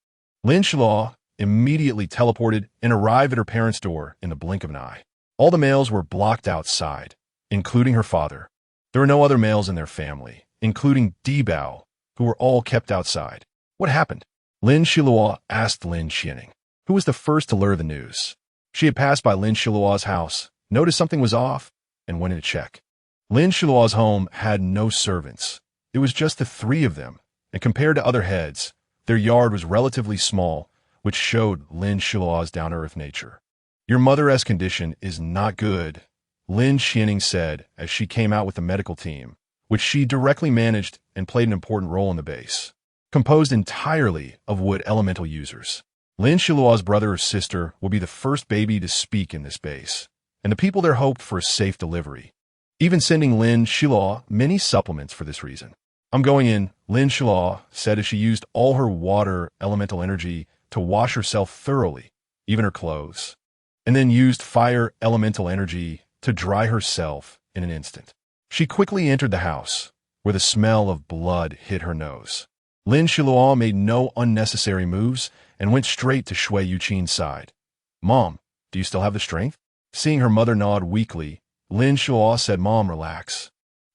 [SPEAKER 1] Lin Xiluo immediately teleported and arrived at her parents' door in the blink of an eye. All the males were blocked outside, including her father. There were no other males in their family, including Dibao, who were all kept outside. What happened? Lin Xiluo asked Lin Xianing, who was the first to learn the news. She had passed by Lin Xiluo's house, noticed something was off, and went in to check. Lin Xiluo's home had no servants. It was just the 3 of them, and compared to other heads, their yard was relatively small, which showed Lin Xiluo's down-to-earth nature. "Your mother's condition is not good," Lin Xianing said as she came out with the medical team, which she directly managed and played an important role in the base. Composed entirely of wood elemental users, Lin Xiluo's brother or sister will be the first baby to speak in this base, and the people there hoped for a safe delivery, even sending Lin Xiluo many supplements for this reason. "I'm going in," Lin Xiluo said as she used all her water elemental energy to wash herself thoroughly, even her clothes, and then used fire elemental energy to dry herself in an instant. She quickly entered the house, where the smell of blood hit her nose. Lin Xiluo made no unnecessary moves and went straight to Shui Yuqin's side. "Mom, do you still have the strength?" Seeing her mother nod weakly, Lin Xiluo said, "Mom, relax.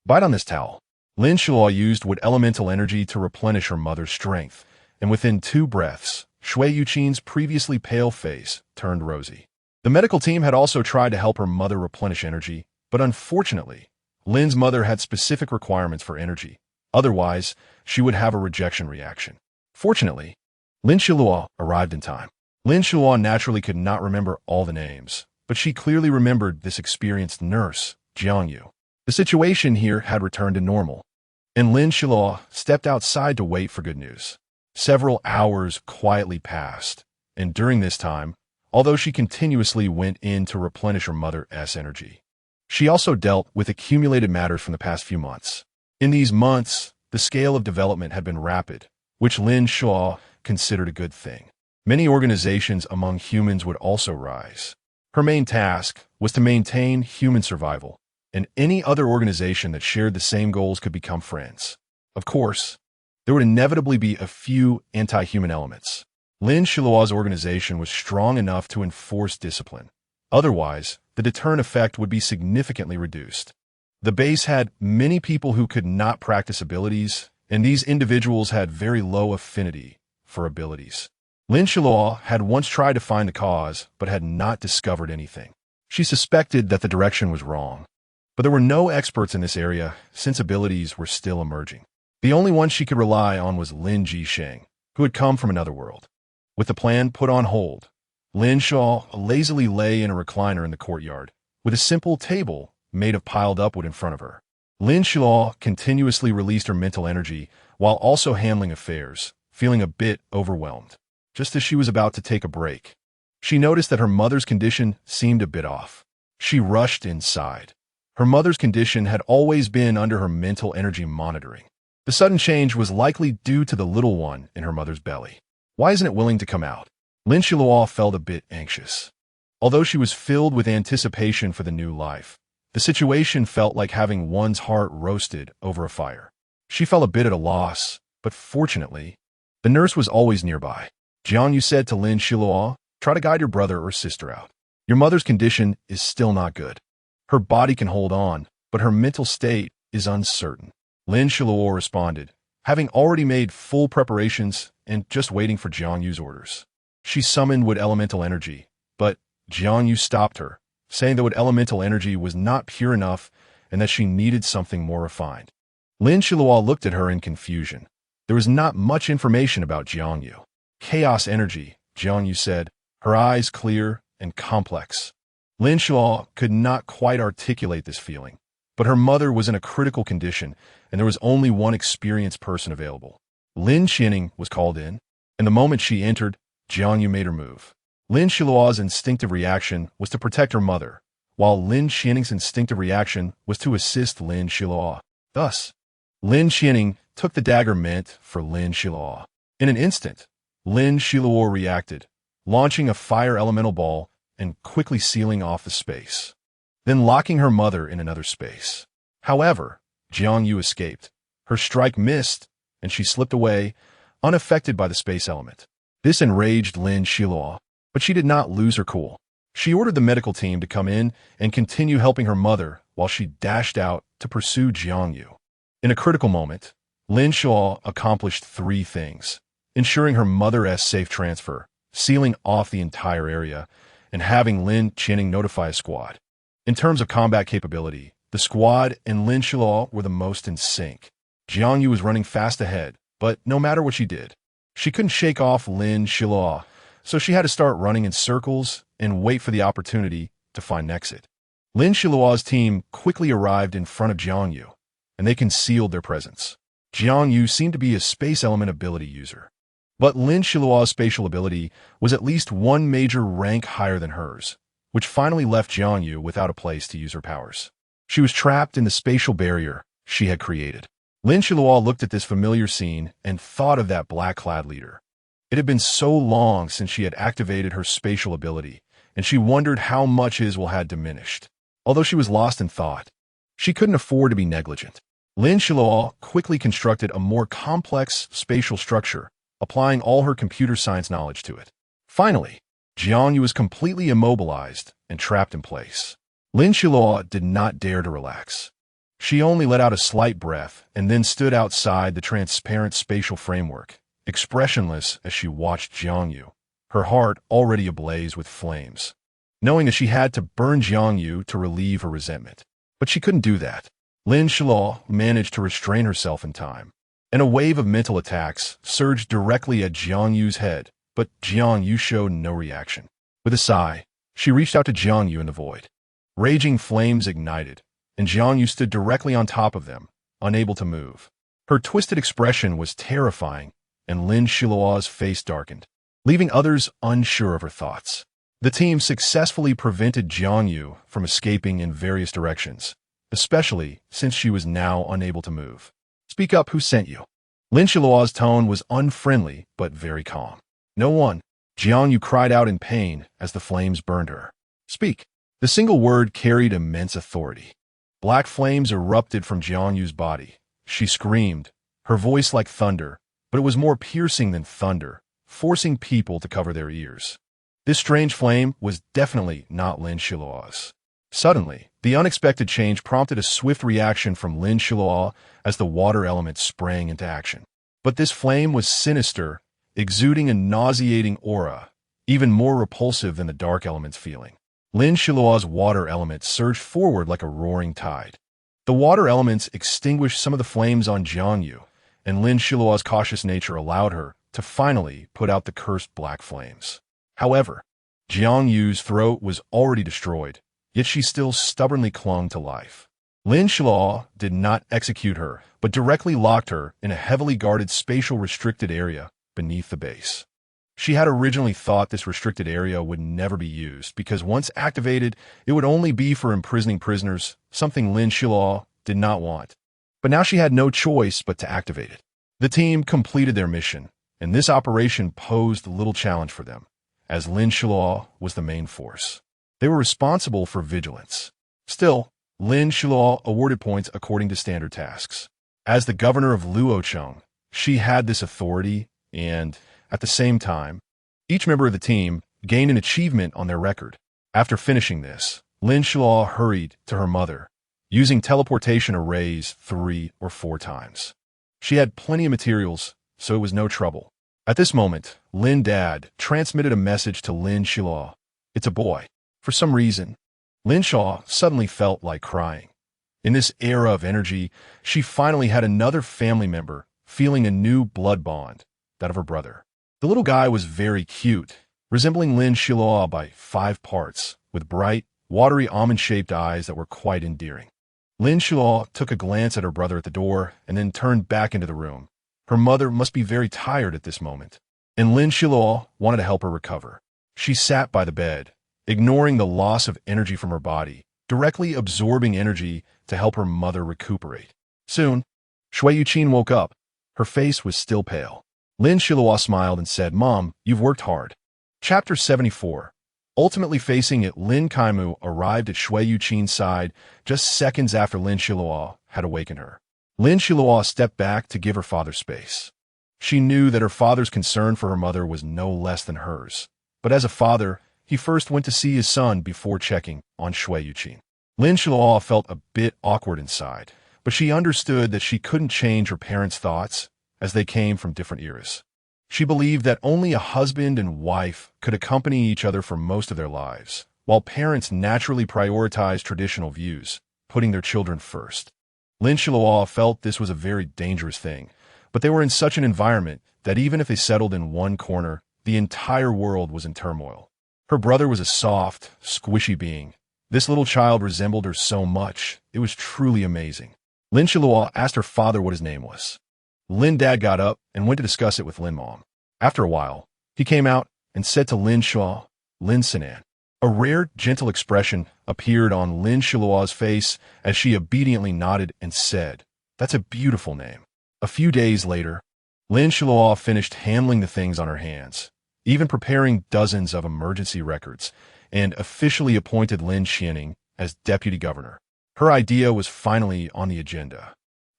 [SPEAKER 1] Bite on this towel." Lin Xiluo used wood elemental energy to replenish her mother's strength, and within 2 breaths, Shui Yuqin's previously pale face turned rosy. The medical team had also tried to help her mother replenish energy, but unfortunately, Lin's mother had specific requirements for energy. Otherwise, she would have a rejection reaction. Fortunately, Lin Xiluo arrived in time. Lin Xiluo naturally could not remember all the names, but she clearly remembered this experienced nurse, Jiang Yu. The situation here had returned to normal, and Lin Xiluo stepped outside to wait for good news. Several hours quietly passed, and during this time, although she continuously went in to replenish her mother's energy, she also dealt with accumulated matters from the past few months. In these months, the scale of development had been rapid, which Lin Xiluo considered a good thing. Many organizations among humans would also rise. Her main task was to maintain human survival, and any other organization that shared the same goals could become friends. Of course, there would inevitably be a few anti-human elements. Lin Xiluo's organization was strong enough to enforce discipline. Otherwise, the deterrent effect would be significantly reduced. The base had many people who could not practice abilities, and these individuals had very low affinity for abilities. Lin Xiluo had once tried to find the cause, but had not discovered anything. She suspected that the direction was wrong, but there were no experts in this area since abilities were still emerging. The only one she could rely on was Lin Jisheng, who had come from another world. With the plan put on hold, Lin Xiluo lazily lay in a recliner in the courtyard, with a simple table made of piled up wood in front of her. Lin Xiluo continuously released her mental energy while also handling affairs, feeling a bit overwhelmed. Just as she was about to take a break, she noticed that her mother's condition seemed a bit off. She rushed inside. Her mother's condition had always been under her mental energy monitoring. The sudden change was likely due to the little one in her mother's belly. Why isn't it willing to come out? Lin Xiluo felt a bit anxious. Although she was filled with anticipation for the new life, the situation felt like having one's heart roasted over a fire. She felt a bit at a loss, but fortunately, the nurse was always nearby. "Jiang Yu said to Lin Xiluo, Try to guide your brother or sister out. Your mother's condition is still not good. Her body can hold on, but her mental state is uncertain. Lin Xiluo responded, having already made full preparations and just waiting for Jiang Yu's orders. She summoned wood elemental energy, but Jiang Yu stopped her, saying that wood elemental energy was not pure enough and that she needed something more refined. Lin Xiluo looked at her in confusion. There was not much information about Jiang Yu. Chaos energy, Jiang Yu said, her eyes clear and complex. Lin Xiluo could not quite articulate this feeling, but her mother was in a critical condition and there was only one experienced person available. Lin Xining was called in, and the moment she entered, Jiang Yu made her move. Lin Xiluo's instinctive reaction was to protect her mother, while Lin Xining's instinctive reaction was to assist Lin Xiluo. Thus, Lin Xining took the dagger meant for Lin Xiluo. In an instant, Lin Xiluo reacted, launching a fire elemental ball and quickly sealing off the space, then locking her mother in another space. However, Jiang Yu escaped. Her strike missed, and she slipped away, unaffected by the space element. This enraged Lin Xiluo, but she did not lose her cool. She ordered the medical team to come in and continue helping her mother while she dashed out to pursue Jiang Yu. In a critical moment, Lin Xiluo accomplished 3 things: ensuring her mother's safe transfer, sealing off the entire area, and having Lin Xining notify a squad. In terms of combat capability, the squad and Lin Xiluo were the most in sync. Jiang Yu was running fast ahead, but no matter what she did, she couldn't shake off Lin Xiluo, so she had to start running in circles and wait for the opportunity to find an exit. Lin Xiluo's team quickly arrived in front of Jiang Yu, and they concealed their presence. Jiang Yu seemed to be a space element ability user, but Lin Xiluo's spatial ability was at least one major rank higher than hers, which finally left Jiang Yu without a place to use her powers. She was trapped in the spatial barrier she had created. Lin Xiluo looked at this familiar scene and thought of that black-clad leader. It had been so long since she had activated her spatial ability, and she wondered how much his will had diminished. Although she was lost in thought, she couldn't afford to be negligent. Lin Xiluo quickly constructed a more complex spatial structure, applying all her computer science knowledge to it. Finally, Jiang Yu was completely immobilized and trapped in place. Lin Xiluo did not dare to relax. She only let out a slight breath and then stood outside the transparent spatial framework, expressionless as she watched Jiang Yu, her heart already ablaze with flames, knowing that she had to burn Jiang Yu to relieve her resentment. But she couldn't do that. Lin Xiluo managed to restrain herself in time, and a wave of mental attacks surged directly at Jiang Yu's head, but Jiang Yu showed no reaction. With a sigh, she reached out to Jiang Yu in the void. Raging flames ignited, and Jiang Yu stood directly on top of them, unable to move. Her twisted expression was terrifying, and Lin Xiluo's face darkened, leaving others unsure of her thoughts. The team successfully prevented Jiang Yu from escaping in various directions, especially since she was now unable to move. "Speak up, who sent you?" Lin Xiluo's tone was unfriendly but very calm. "No one." Jiang Yu cried out in pain as the flames burned her. "Speak." The single word carried immense authority. Black flames erupted from Jiang Yu's body. She screamed, her voice like thunder, but it was more piercing than thunder, forcing people to cover their ears. This strange flame was definitely not Lin Xiluo's. Suddenly, the unexpected change prompted a swift reaction from Lin Xiluo as the water element sprang into action. But this flame was sinister, exuding a nauseating aura, even more repulsive than the dark element's feeling. Lin Xiluo's water element surged forward like a roaring tide. The water elements extinguished some of the flames on Jiang Yu, and Lin Xiluo's cautious nature allowed her to finally put out the cursed black flames. However, Jiang Yu's throat was already destroyed, yet she still stubbornly clung to life. Lin Xiluo did not execute her, but directly locked her in a heavily guarded spatial restricted area beneath the base. She had originally thought this restricted area would never be used because once activated, it would only be for imprisoning prisoners, something Lin Xiluo did not want. But now she had no choice but to activate it. The team completed their mission, and this operation posed little challenge for them, as Lin Xiluo was the main force. They were responsible for vigilance. Still, Lin Xiluo awarded points according to standard tasks. As the governor of Luocheng, she had this authority and, at the same time, each member of the team gained an achievement on their record. After finishing this, Lin Xiluo hurried to her mother, using teleportation arrays 3 or 4 times. She had plenty of materials, so it was no trouble. At this moment, Lin Dad transmitted a message to Lin Xiluo. It's a boy. For some reason, Lin Xiluo suddenly felt like crying. In this era of energy, she finally had another family member feeling a new blood bond, that of her brother. The little guy was very cute, resembling Lin Xiluo by 5 parts, with bright, watery almond-shaped eyes that were quite endearing. Lin Xiluo took a glance at her brother at the door and then turned back into the room. Her mother must be very tired at this moment, and Lin Xiluo wanted to help her recover. She sat by the bed, ignoring the loss of energy from her body, directly absorbing energy to help her mother recuperate. Soon, you.It woke up. Her face was still pale. Lin Xiluo smiled and said, "Mom, you've worked hard." Chapter 74. Ultimately facing it, Lin Kaimu arrived at you.It's side just seconds after Lin Xiluo had awakened her. Lin Xiluo stepped back to give her father space. She knew that her father's concern for her mother was no less than hers. But as a father, he first went to see his son before checking on you.It. Lin Xiluo felt a bit awkward inside, but she understood that she couldn't change her parents' thoughts as they came from different eras. She believed that only a husband and wife could accompany each other for most of their lives, while parents naturally prioritize traditional views, putting their children first. Lin Xiluo felt this was a very dangerous thing, but they were in such an environment that even if they settled in one corner, the entire world was in turmoil. Her brother was a soft, squishy being. This little child resembled her so much, it was truly amazing. Lin Xiluo asked her father what his name was. Lin Dad got up and went to discuss it with Lin Mom. After a while, he came out and said to Lin Xiluo, "Lin Sinan." A rare, gentle expression appeared on Lin Xiluo's face as she obediently nodded and said, "That's a beautiful name." A few days later, Lin Xiluo finished handling the things on her hands, even preparing dozens of emergency records, and officially appointed Lin Xining as deputy governor. Her idea was finally on the agenda.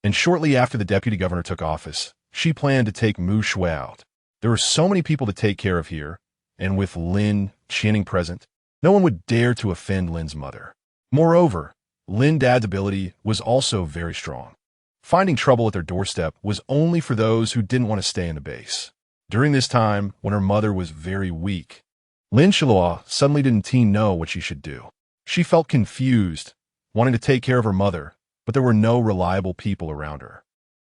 [SPEAKER 1] And shortly after the deputy governor took office, she planned to take Mu Shui out. There were so many people to take care of here, and with Lin Xining present, no one would dare to offend Lin's mother. Moreover, Lin Dad's ability was also very strong. Finding trouble at their doorstep was only for those who didn't want to stay in the base. During this time, when her mother was very weak, Lin Xiluo suddenly didn't know what she should do. She felt confused, wanting to take care of her mother, but there were no reliable people around her.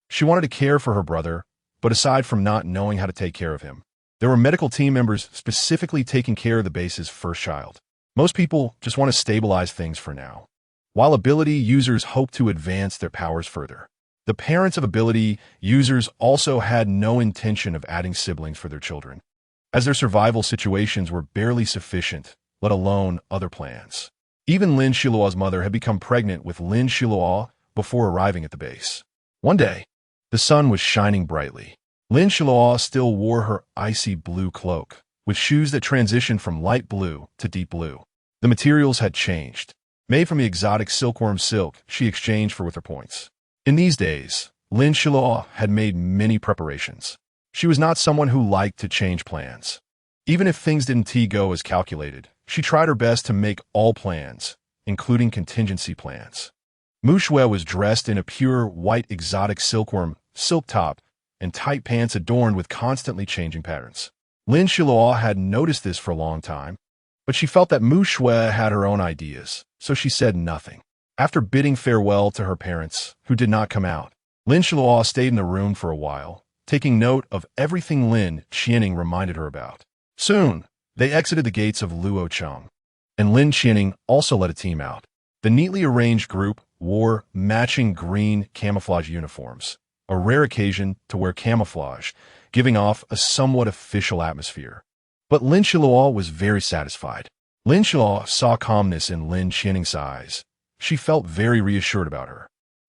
[SPEAKER 1] She wanted to care for her brother, but aside from not knowing how to take care of him, there were medical team members specifically taking care of the base's first child. Most people just want to stabilize things for now, while ability users hope to advance their powers further. The parents of ability users also had no intention of adding siblings for their children, as their survival situations were barely sufficient, let alone other plans. Even Lin Xiluo's mother had become pregnant with Lin Xiluo before arriving at the base. One day, the sun was shining brightly. Lin Xiluo still wore her icy blue cloak, with shoes that transitioned from light blue to deep blue. The materials had changed. Made from the exotic silkworm silk she exchanged for with her points. In these days, Lin Xiluo had made many preparations. She was not someone who liked to change plans. Even if things didn't go as calculated, she tried her best to make all plans, including contingency plans. Mu Shui was dressed in a pure white exotic silkworm silk top and tight pants adorned with constantly changing patterns. Lin Xiluo had noticed this for a long time, but she felt that Mu Shui had her own ideas, so she said nothing. After bidding farewell to her parents, who did not come out, Lin Xiluo stayed in the room for a while, taking note of everything Lin Xining reminded her about. Soon, they exited the gates of Luocheng, and Lin Xining also led a team out. The neatly arranged group wore matching green camouflage uniforms, a rare occasion to wear camouflage, giving off a somewhat official atmosphere. But Lin Xiluo was very satisfied. Lin Xiluo saw calmness in Lin Xining's eyes. She felt very reassured about her.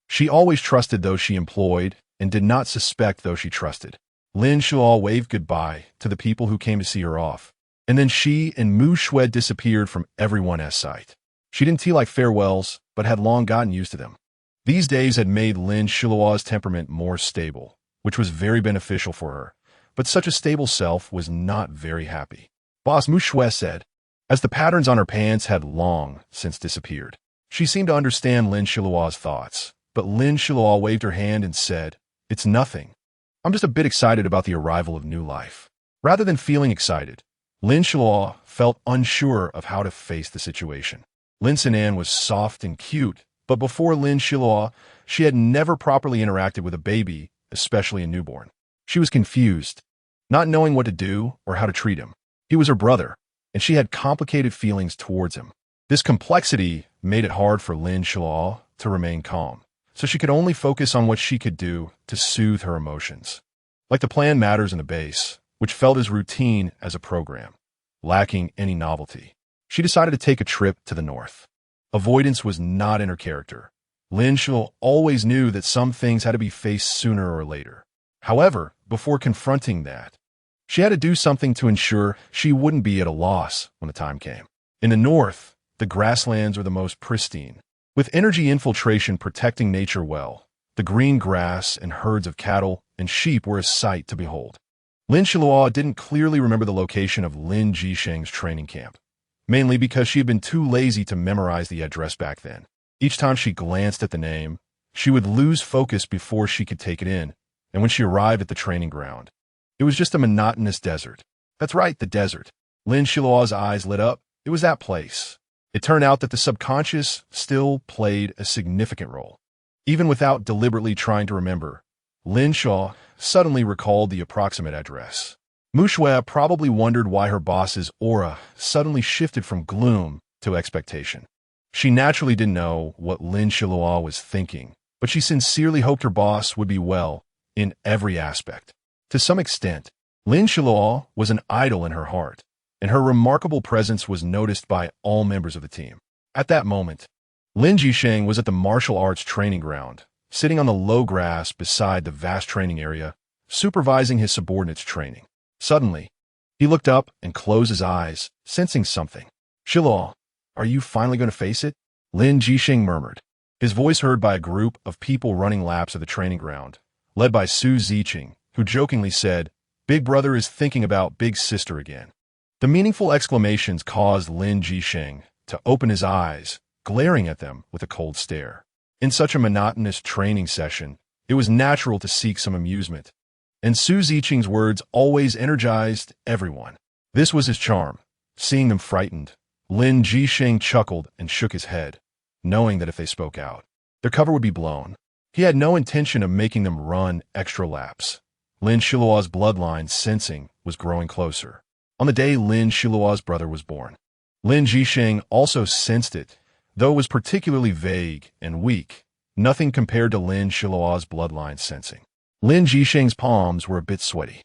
[SPEAKER 1] She always trusted those she employed and did not suspect those she trusted. Lin Xiluo waved goodbye to the people who came to see her off, and then she and Mu Shui disappeared from everyone's sight. She didn't like farewells, but had long gotten used to them. These days had made Lin Xiluo's temperament more stable, which was very beneficial for her, but such a stable self was not very happy. Boss Mu Shui said, as the patterns on her pants had long since disappeared. She seemed to understand Lin Xiluo's thoughts, but Lin Xiluo waved her hand and said, "It's nothing. I'm just a bit excited about the arrival of new life." Rather than feeling excited, Lin Xiluo felt unsure of how to face the situation. Lin Xinan was soft and cute, but before Lin Xiluo, she had never properly interacted with a baby, especially a newborn. She was confused, not knowing what to do or how to treat him. He was her brother, and she had complicated feelings towards him. This complexity made it hard for Lin Xiluo to remain calm, so she could only focus on what she could do to soothe her emotions. Like the plan matters in the base, which felt as routine as a program, lacking any novelty. She decided to take a trip to the north. Avoidance was not in her character. Lin Xiluo always knew that some things had to be faced sooner or later. However, before confronting that, she had to do something to ensure she wouldn't be at a loss when the time came. In the north, the grasslands were the most pristine, with energy infiltration protecting nature well. The green grass and herds of cattle and sheep were a sight to behold. Lin Xiluo didn't clearly remember the location of Lin Jisheng's training camp, mainly because she had been too lazy to memorize the address back then. Each time she glanced at the name, she would lose focus before she could take it in, and when she arrived at the training ground, it was just a monotonous desert. That's right, the desert. Lin Xiluo's eyes lit up. It was that place. It turned out that the subconscious still played a significant role. Even without deliberately trying to remember, Lin Xiluo suddenly recalled the approximate address. Mu Shui probably wondered why her boss's aura suddenly shifted from gloom to expectation. She naturally didn't know what Lin Xiluo was thinking, but she sincerely hoped her boss would be well in every aspect. To some extent, Lin Xiluo was an idol in her heart, and her remarkable presence was noticed by all members of the team. At that moment, Lin Jisheng was at the martial arts training ground, sitting on the low grass beside the vast training area, supervising his subordinates' training. Suddenly, he looked up and closed his eyes, sensing something. "Xiluo, are you finally going to face it?" Lin Jisheng murmured, his voice heard by a group of people running laps of the training ground, led by Su Ziqing, who jokingly said, "Big brother is thinking about big sister again." The meaningful exclamations caused Lin Jisheng to open his eyes, glaring at them with a cold stare. In such a monotonous training session, it was natural to seek some amusement, and Su Ziqing's words always energized everyone. This was his charm. Seeing them frightened, Lin Jisheng chuckled and shook his head, knowing that if they spoke out, their cover would be blown. He had no intention of making them run extra laps. Lin Xiluo's bloodline sensing was growing closer. On the day Lin Xiluo's brother was born, Lin Jisheng also sensed it, though it was particularly vague and weak, nothing compared to Lin Xiluo's bloodline sensing. Lin Jisheng's palms were a bit sweaty.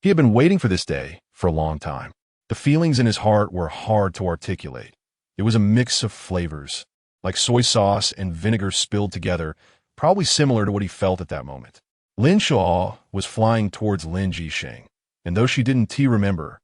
[SPEAKER 1] He had been waiting for this day for a long time. The feelings in his heart were hard to articulate. It was a mix of flavors, like soy sauce and vinegar spilled together, probably similar to what he felt at that moment. Lin Xiluo was flying towards Lin Jisheng, and though she didn't remember,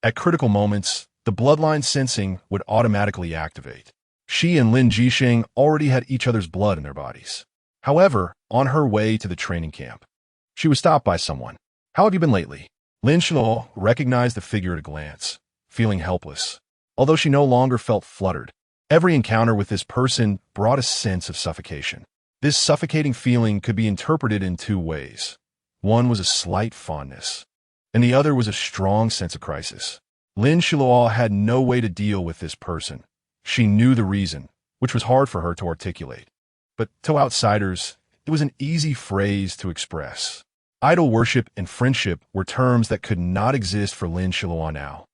[SPEAKER 1] at critical moments, the bloodline sensing would automatically activate. She and Lin Jisheng already had each other's blood in their bodies. However, on her way to the training camp, she was stopped by someone. "How have you been lately?" Lin Xiluo recognized the figure at a glance, feeling helpless, although she no longer felt fluttered. Every encounter with this person brought a sense of suffocation. This suffocating feeling could be interpreted in two ways. One was a slight fondness, and the other was a strong sense of crisis. Lin Xiluo had no way to deal with this person. She knew the reason, which was hard for her to articulate. But to outsiders, it was an easy phrase to express. Idol worship and friendship were terms that could not exist for Lin Xiluo now,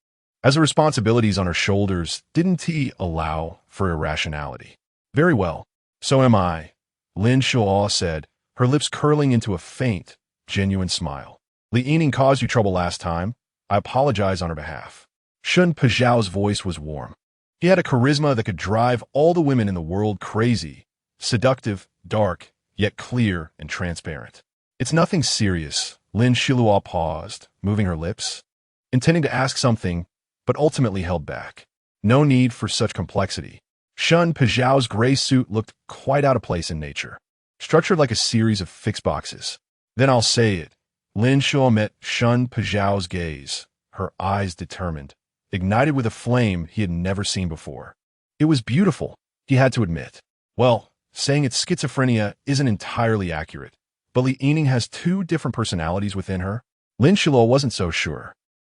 [SPEAKER 1] as the responsibilities on her shoulders didn't allow for irrationality. "Very well, so am I," Lin Xiluo said, her lips curling into a faint, genuine smile. "Li Yining caused you trouble last time. I apologize on her behalf." Shun Pezhao's voice was warm. He had a charisma that could drive all the women in the world crazy, seductive, dark, yet clear and transparent. "It's nothing serious," Lin Xiluo paused, moving her lips, intending to ask something, but ultimately held back. No need for such complexity. Shun Pezhao's gray suit looked quite out of place in nature, structured like a series of fixed boxes. "Then I'll say it." Lin Xiluo met Shun Pezhao's gaze, her eyes determined. ignited with a flame he had never seen before. It was beautiful, he had to admit. Well, saying it's schizophrenia isn't entirely accurate, but Li Yining has two different personalities within her. Lin Xiluo wasn't so sure.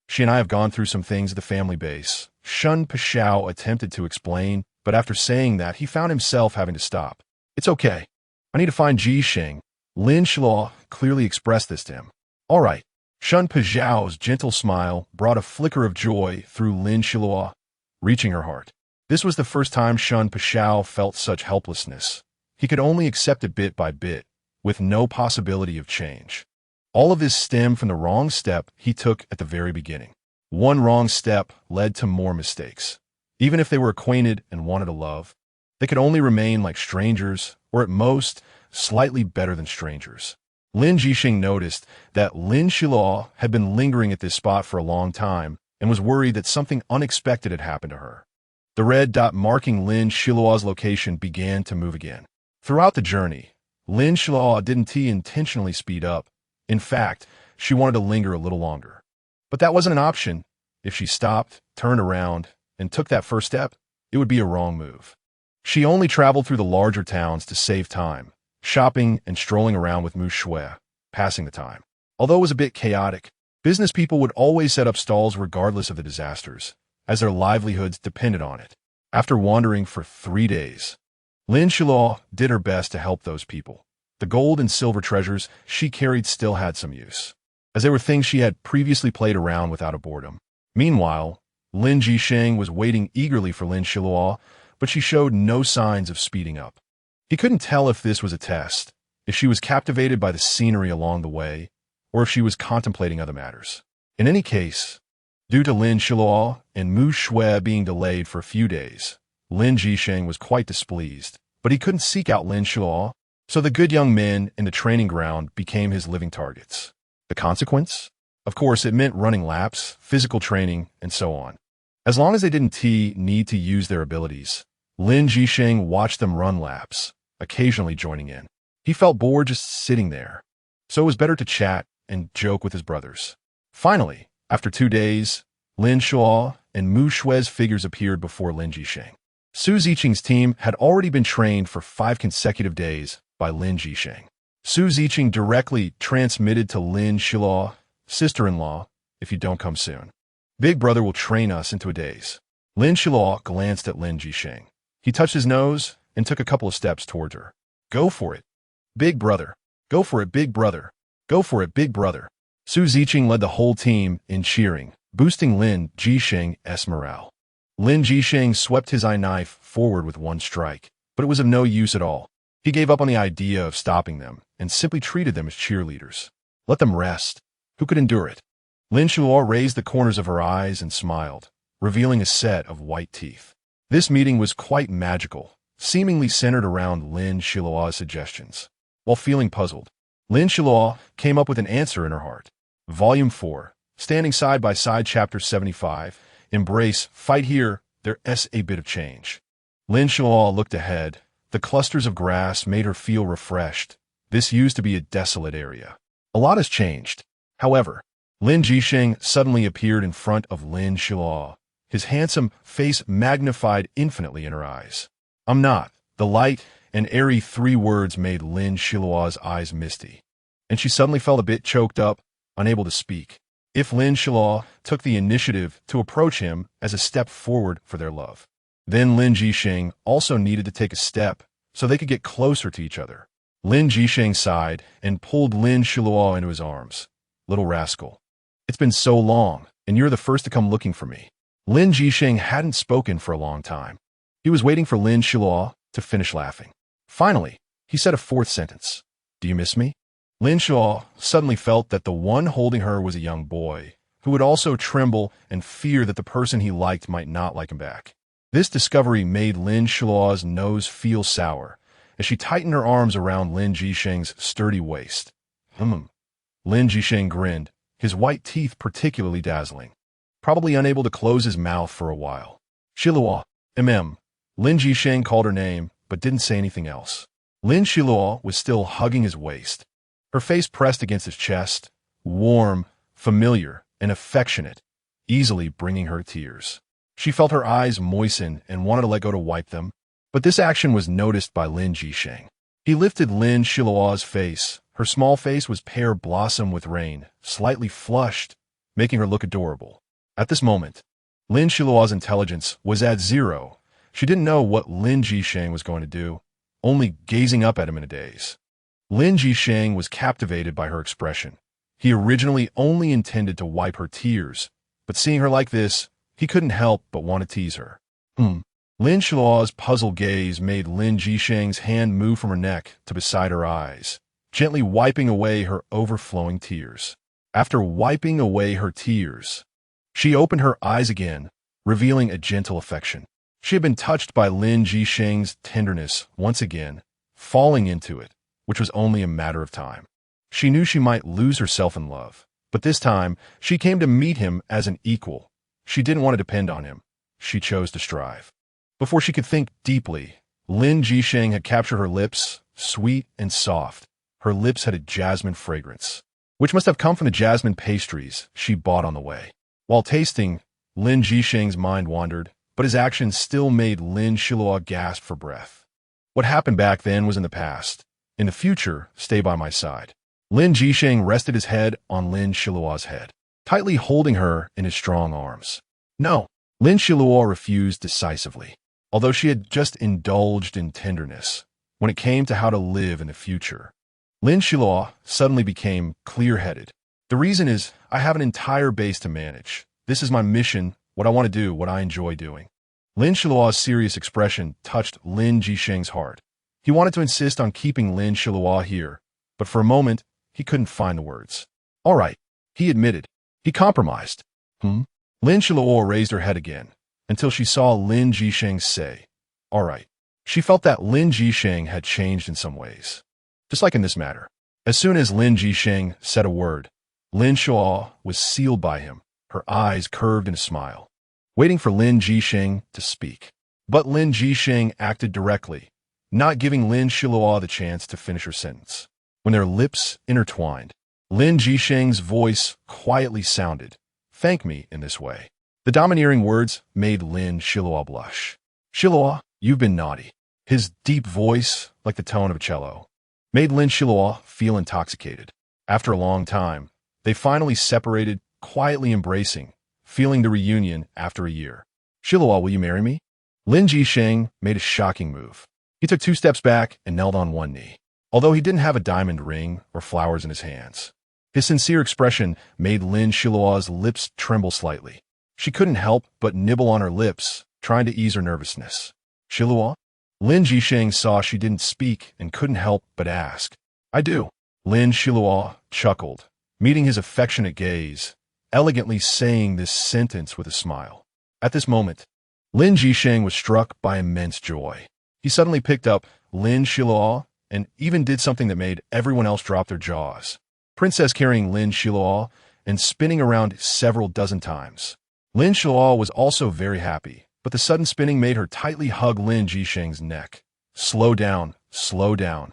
[SPEAKER 1] She and I have gone through some things at the family base. Shun Pashao attempted to explain, but after saying that, he found himself having to stop. It's okay. I need to find Jisheng. Lin Xiluo clearly expressed this to him. All right. Shun Pajiao's gentle smile brought a flicker of joy through Lin Xiluo, reaching her heart. This was the first time Shun Pajiao felt such helplessness. He could only accept it bit by bit, with no possibility of change. All of this stemmed from the wrong step he took at the very beginning. One wrong step led to more mistakes. Even if they were acquainted and wanted to love, they could only remain like strangers, or at most, slightly better than strangers. Lin Jisheng noticed that Lin Xiluo had been lingering at this spot for a long time and was worried that something unexpected had happened to her. The red dot marking Lin Xiluo's location began to move again. Throughout the journey, Lin Xiluo didn't intentionally speed up. In fact, she wanted to linger a little longer. But that wasn't an option. If she stopped, turned around, and took that first step, it would be a wrong move. She only traveled through the larger towns to save time, shopping and strolling around with Mu Shui, passing the time. Although it was a bit chaotic, business people would always set up stalls regardless of the disasters, as their livelihoods depended on it. After wandering for 3 days, Lin Xiluo did her best to help those people. The gold and silver treasures she carried still had some use, as they were things she had previously played around without a boredom. Meanwhile, Lin Jisheng was waiting eagerly for Lin Xiluo, but she showed no signs of speeding up. He couldn't tell if this was a test, if she was captivated by the scenery along the way, or if she was contemplating other matters. In any case, due to Lin Xiluo and Mu Shui being delayed for a few days, Lin Jisheng was quite displeased, but he couldn't seek out Lin Xiluo, so the good young men in the training ground became his living targets. The consequence? Of course, it meant running laps, physical training, and so on. As long as they didn't need to use their abilities, Lin Jisheng watched them run laps, occasionally joining in. He felt bored just sitting there, so it was better to chat and joke with his brothers. Finally, after 2 days, Lin Xiluo and Mu Shui's figures appeared before Lin Jisheng. Su Ziqing's team had already been trained for 5 consecutive days by Lin Jisheng. Su Ziqing directly transmitted to Lin Xiluo, sister-in-law, if you don't come soon, Big Brother will train us into a daze. Lin Xiluo glanced at Lin Jisheng. He touched his nose and took a couple of steps towards her. Go for it, Big Brother. Go for it, Big Brother. Go for it, Big Brother. Su Ziqing led the whole team in cheering, boosting Lin Jisheng's morale. Lin Jisheng swept his eye knife forward with one strike, but it was of no use at all. He gave up on the idea of stopping them and simply treated them as cheerleaders. Let them rest. Who could endure it? Lin Xiluo raised the corners of her eyes and smiled, revealing a set of white teeth. This meeting was quite magical, seemingly centered around Lin Xiluo's suggestions. While feeling puzzled, Lin Xiluo came up with an answer in her heart. Volume 4, Standing Side by Side, Chapter 75, Embrace, Fight Here, There's a Bit of Change. Lin Xiluo looked ahead. The clusters of grass made her feel refreshed. This used to be a desolate area. A lot has changed. However, Lin Jisheng suddenly appeared in front of Lin Xiluo, his handsome face magnified infinitely in her eyes. I'm not. The light and airy 3 words made Lin Xiluo's eyes misty, and she suddenly felt a bit choked up, unable to speak. If Lin Xiluo took the initiative to approach him as a step forward for their love, then Lin Jisheng also needed to take a step so they could get closer to each other. Lin Jisheng sighed and pulled Lin Xiluo into his arms. Little rascal. It's been so long, and you're the first to come looking for me. Lin Jisheng hadn't spoken for a long time. He was waiting for Lin Xiluo to finish laughing. Finally, he said a 4th sentence. Do you miss me? Lin Xiluo suddenly felt that the one holding her was a young boy, who would also tremble and fear that the person he liked might not like him back. This discovery made Lin Xiluo's nose feel sour, as she tightened her arms around Lin Jisheng's sturdy waist. Lin Jisheng grinned, his white teeth particularly dazzling, probably unable to close his mouth for a while. Xiluo, Lin Jisheng called her name, but didn't say anything else. Lin Xiluo was still hugging his waist, her face pressed against his chest, warm, familiar, and affectionate, easily bringing her tears. She felt her eyes moisten and wanted to let go to wipe them, but this action was noticed by Lin Jisheng. He lifted Lin Xiluo's face. Her small face was pear blossom with rain, slightly flushed, making her look adorable. At this moment, Lin Xiluo's intelligence was at zero. She didn't know what Lin Jisheng was going to do, only gazing up at him in a daze. Lin Jisheng was captivated by her expression. He originally only intended to wipe her tears, but seeing her like this, he couldn't help but want to tease her. Lin Xiluo's puzzled gaze made Lin Jisheng's hand move from her neck to beside her eyes, gently wiping away her overflowing tears. After wiping away her tears, she opened her eyes again, revealing a gentle affection. She had been touched by Lin Jisheng's tenderness once again, falling into it, which was only a matter of time. She knew she might lose herself in love, but this time she came to meet him as an equal. She didn't want to depend on him. She chose to strive. Before she could think deeply, Lin Jisheng had captured her lips, sweet and soft. Her lips had a jasmine fragrance, which must have come from the jasmine pastries she bought on the way. While tasting, Lin Jisheng's mind wandered, but his actions still made Lin Xiluo gasp for breath. What happened back then was in the past. In the future, stay by my side. Lin Jisheng rested his head on Lin Xiluo's head, tightly holding her in his strong arms. No, Lin Xiluo refused decisively. Although she had just indulged in tenderness, when it came to how to live in the future, Lin Xiluo suddenly became clear-headed. The reason is, I have an entire base to manage. This is my mission, what I want to do, what I enjoy doing. Lin Xiluo's serious expression touched Lin Jisheng's heart. He wanted to insist on keeping Lin Xiluo here, but for a moment, he couldn't find the words. All right, he admitted. He compromised. Lin Xiluo raised her head again, until she saw Lin Jisheng say, all right. She felt that Lin Jisheng had changed in some ways. Just like in this matter. As soon as Lin Jisheng said a word, Lin Xiluo was sealed by him, her eyes curved in a smile, waiting for Lin Jisheng to speak. But Lin Jisheng acted directly, not giving Lin Xiluo the chance to finish her sentence. When their lips intertwined, Lin Jisheng's voice quietly sounded, thank me in this way. The domineering words made Lin Xiluo blush. Xiluo, you've been naughty. His deep voice, like the tone of a cello, made Lin Xiluo feel intoxicated. After a long time, they finally separated, quietly embracing, feeling the reunion after a year. Xiluo, will you marry me? Lin Jisheng made a shocking move. He took 2 steps back and knelt on one knee. Although he didn't have a diamond ring or flowers in his hands, his sincere expression made Lin Xiluo's lips tremble slightly. She couldn't help but nibble on her lips, trying to ease her nervousness. Xiluo? Lin Jisheng saw she didn't speak and couldn't help but ask. I do. Lin Xiluo chuckled, meeting his affectionate gaze, elegantly saying this sentence with a smile. At this moment, Lin Jisheng was struck by immense joy. He suddenly picked up Lin Xiluo and even did something that made everyone else drop their jaws. Princess carrying Lin Xiluo and spinning around several dozen times. Lin Xiluo was also very happy, but the sudden spinning made her tightly hug Lin Jisheng's neck. Slow down, slow down.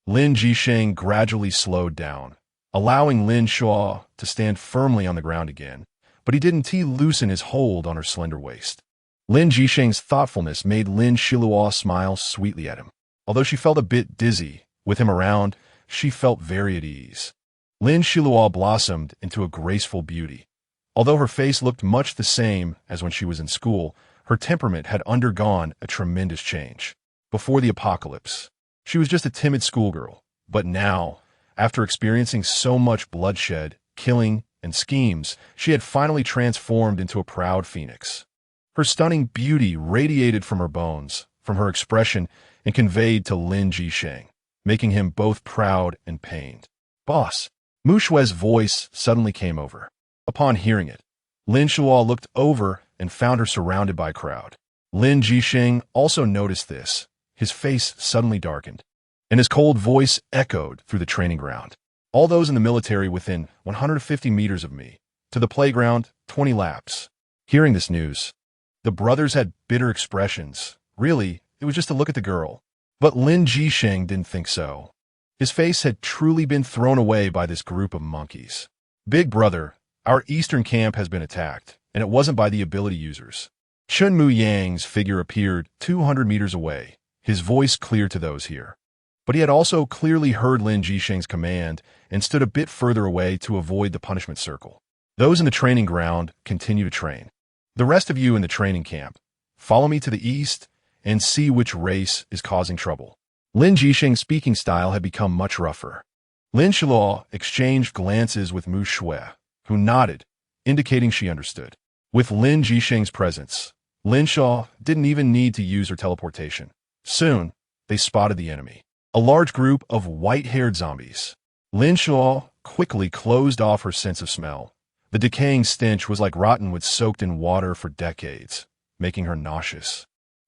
[SPEAKER 1] Lin Jisheng gradually slowed down, allowing Lin Xiluo to stand firmly on the ground again, but he didn't loosen his hold on her slender waist. Lin Jisheng's thoughtfulness made Lin Xiluo smile sweetly at him. Although she felt a bit dizzy, with him around, she felt very at ease. Lin Xiluo blossomed into a graceful beauty. Although her face looked much the same as when she was in school, her temperament had undergone a tremendous change. Before the apocalypse, she was just a timid schoolgirl, but now, after experiencing so much bloodshed, killing, and schemes, she had finally transformed into a proud phoenix. Her stunning beauty radiated from her bones, from her expression, and conveyed to Lin Jisheng, making him both proud and pained. Boss, Mu Shui's voice suddenly came over. Upon hearing it, Lin Xiluo looked over and found her surrounded by a crowd. Lin Jisheng also noticed this. His face suddenly darkened, and his cold voice echoed through the training ground. All those in the military within 150 meters of me. To the playground, 20 laps. Hearing this news, the brothers had bitter expressions. Really, it was just to look at the girl. But Lin Jisheng didn't think so. His face had truly been thrown away by this group of monkeys. Big brother, our eastern camp has been attacked, and it wasn't by the ability users. Chun Mu Yang's figure appeared 200 meters away, his voice clear to those here. But he had also clearly heard Lin Jisheng's command and stood a bit further away to avoid the punishment circle. Those in the training ground continue to train. The rest of you in the training camp, follow me to the east and see which race is causing trouble. Lin Jisheng's speaking style had become much rougher. Lin Xiluo exchanged glances with Mu Shui, who nodded, indicating she understood. With Lin Jisheng's presence, Lin Xiluo didn't even need to use her teleportation. Soon, they spotted the enemy. A large group of white-haired zombies. Lin Xiluo quickly closed off her sense of smell. The decaying stench was like rotten wood soaked in water for decades, making her nauseous.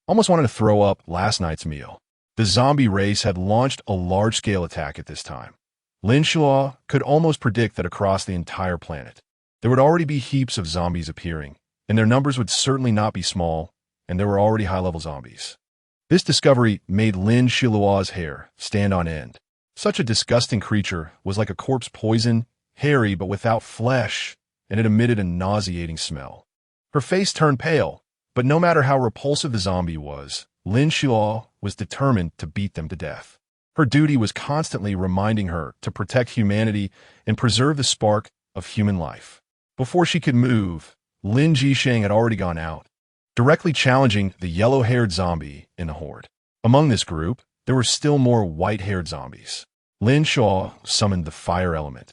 [SPEAKER 1] Almost wanted to throw up last night's meal. The zombie race had launched a large-scale attack at this time. Lin Xiluo could almost predict that across the entire planet, there would already be heaps of zombies appearing, and their numbers would certainly not be small, and there were already high-level zombies. This discovery made Lin Xiluo's hair stand on end. Such a disgusting creature was like a corpse poison, hairy but without flesh, and it emitted a nauseating smell. Her face turned pale, but no matter how repulsive the zombie was, Lin Xiluo was determined to beat them to death. Her duty was constantly reminding her to protect humanity and preserve the spark of human life. Before she could move, Lin Jisheng had already gone out, directly challenging the yellow-haired zombie in the horde. Among this group, there were still more white-haired zombies. Lin Xiluo summoned the fire element.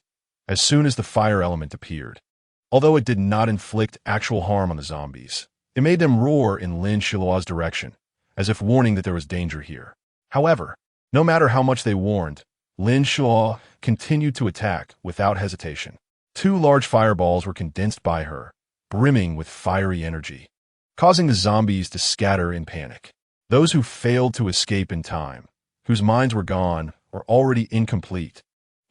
[SPEAKER 1] As soon as the fire element appeared, although it did not inflict actual harm on the zombies, it made them roar in Lin Xiluo's direction, as if warning that there was danger here. However, no matter how much they warned, Lin Xiluo continued to attack without hesitation. 2 large fireballs were condensed by her, brimming with fiery energy, causing the zombies to scatter in panic. Those who failed to escape in time, whose minds were gone or already incomplete,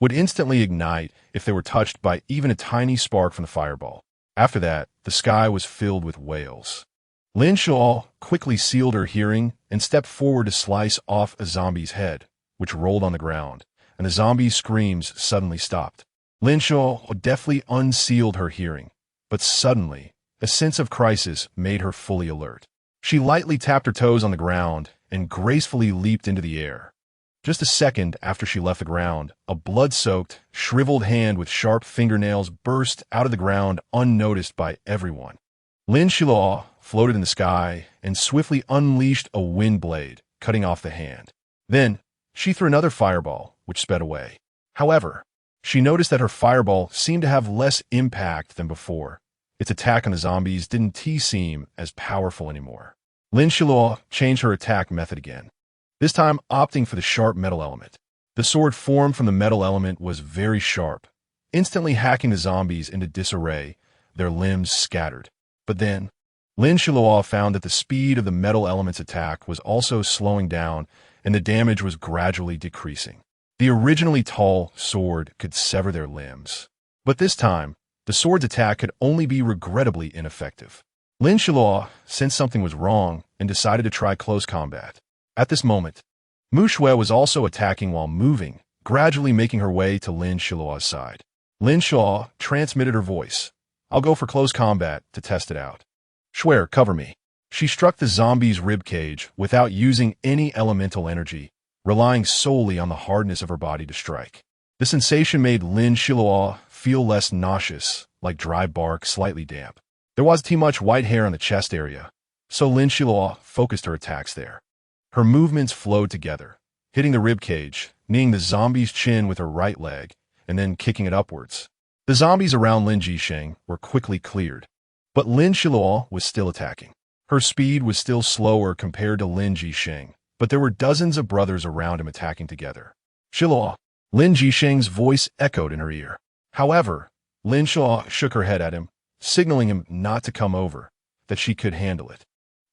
[SPEAKER 1] would instantly ignite if they were touched by even a tiny spark from the fireball. After that, the sky was filled with wails. Lin Xiluo quickly sealed her hearing and stepped forward to slice off a zombie's head, which rolled on the ground, and the zombie's screams suddenly stopped. Lin Xiluo deftly unsealed her hearing, but suddenly, a sense of crisis made her fully alert. She lightly tapped her toes on the ground and gracefully leaped into the air. Just a second after she left the ground, a blood-soaked, shriveled hand with sharp fingernails burst out of the ground unnoticed by everyone. Lin Xiluo floated in the sky and swiftly unleashed a wind blade, cutting off the hand. Then, she threw another fireball, which sped away. However, she noticed that her fireball seemed to have less impact than before. Its attack on the zombies didn't seem as powerful anymore. Lin Xiluo changed her attack method again, this time opting for the sharp metal element. The sword formed from the metal element was very sharp, instantly hacking the zombies into disarray, their limbs scattered. But then, Lin Xiluo found that the speed of the metal element's attack was also slowing down and the damage was gradually decreasing. The originally tall sword could sever their limbs. But this time, the sword's attack could only be regrettably ineffective. Lin Xiluo sensed something was wrong and decided to try close combat. At this moment, Mu Shui was also attacking while moving, gradually making her way to Lin Xiluo's side. Lin Xiluo transmitted her voice. "I'll go for close combat to test it out. Shui, cover me." She struck the zombie's ribcage without using any elemental energy, relying solely on the hardness of her body to strike. The sensation made Lin Xiluo feel less nauseous, like dry bark slightly damp. There was too much white hair on the chest area, so Lin Xiluo focused her attacks there. Her movements flowed together, hitting the ribcage, kneeing the zombie's chin with her right leg, and then kicking it upwards. The zombies around Lin Jisheng were quickly cleared, but Lin Xiluo was still attacking. Her speed was still slower compared to Lin Jisheng, but there were dozens of brothers around him attacking together. "Xiluo!" Lin Jisheng's voice echoed in her ear. However, Lin Xiluo shook her head at him, signaling him not to come over, that she could handle it.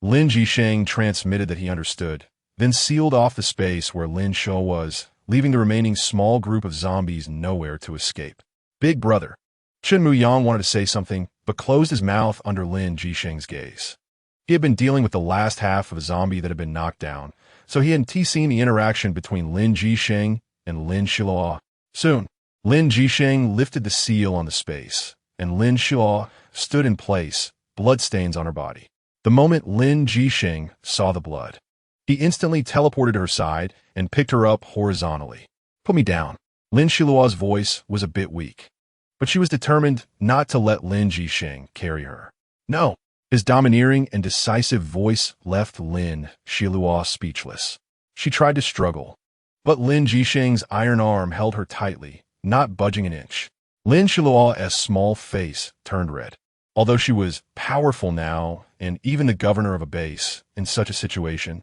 [SPEAKER 1] Lin Jisheng transmitted that he understood, then sealed off the space where Lin Xiluo was, leaving the remaining small group of zombies nowhere to escape. "Big brother." Chun Mu Yang wanted to say something, but closed his mouth under Lin Jisheng's gaze. He had been dealing with the last half of a zombie that had been knocked down, so he hadn't seen the interaction between Lin Jisheng and Lin Xiluo. Soon, Lin Jisheng lifted the seal on the space, and Lin Xiluo stood in place, bloodstains on her body. The moment Lin Jixing saw the blood, he instantly teleported to her side and picked her up horizontally. Put me down. Lin Xiluo's voice was a bit weak, but she was determined not to let Lin Jixing carry her. No. His domineering and decisive voice left Lin Xiluo speechless. She tried to struggle, but Lin Jixing's iron arm held her tightly, not budging an inch. Lin Xiluo's small face turned red. Although she was powerful now, and even the governor of a base in such a situation,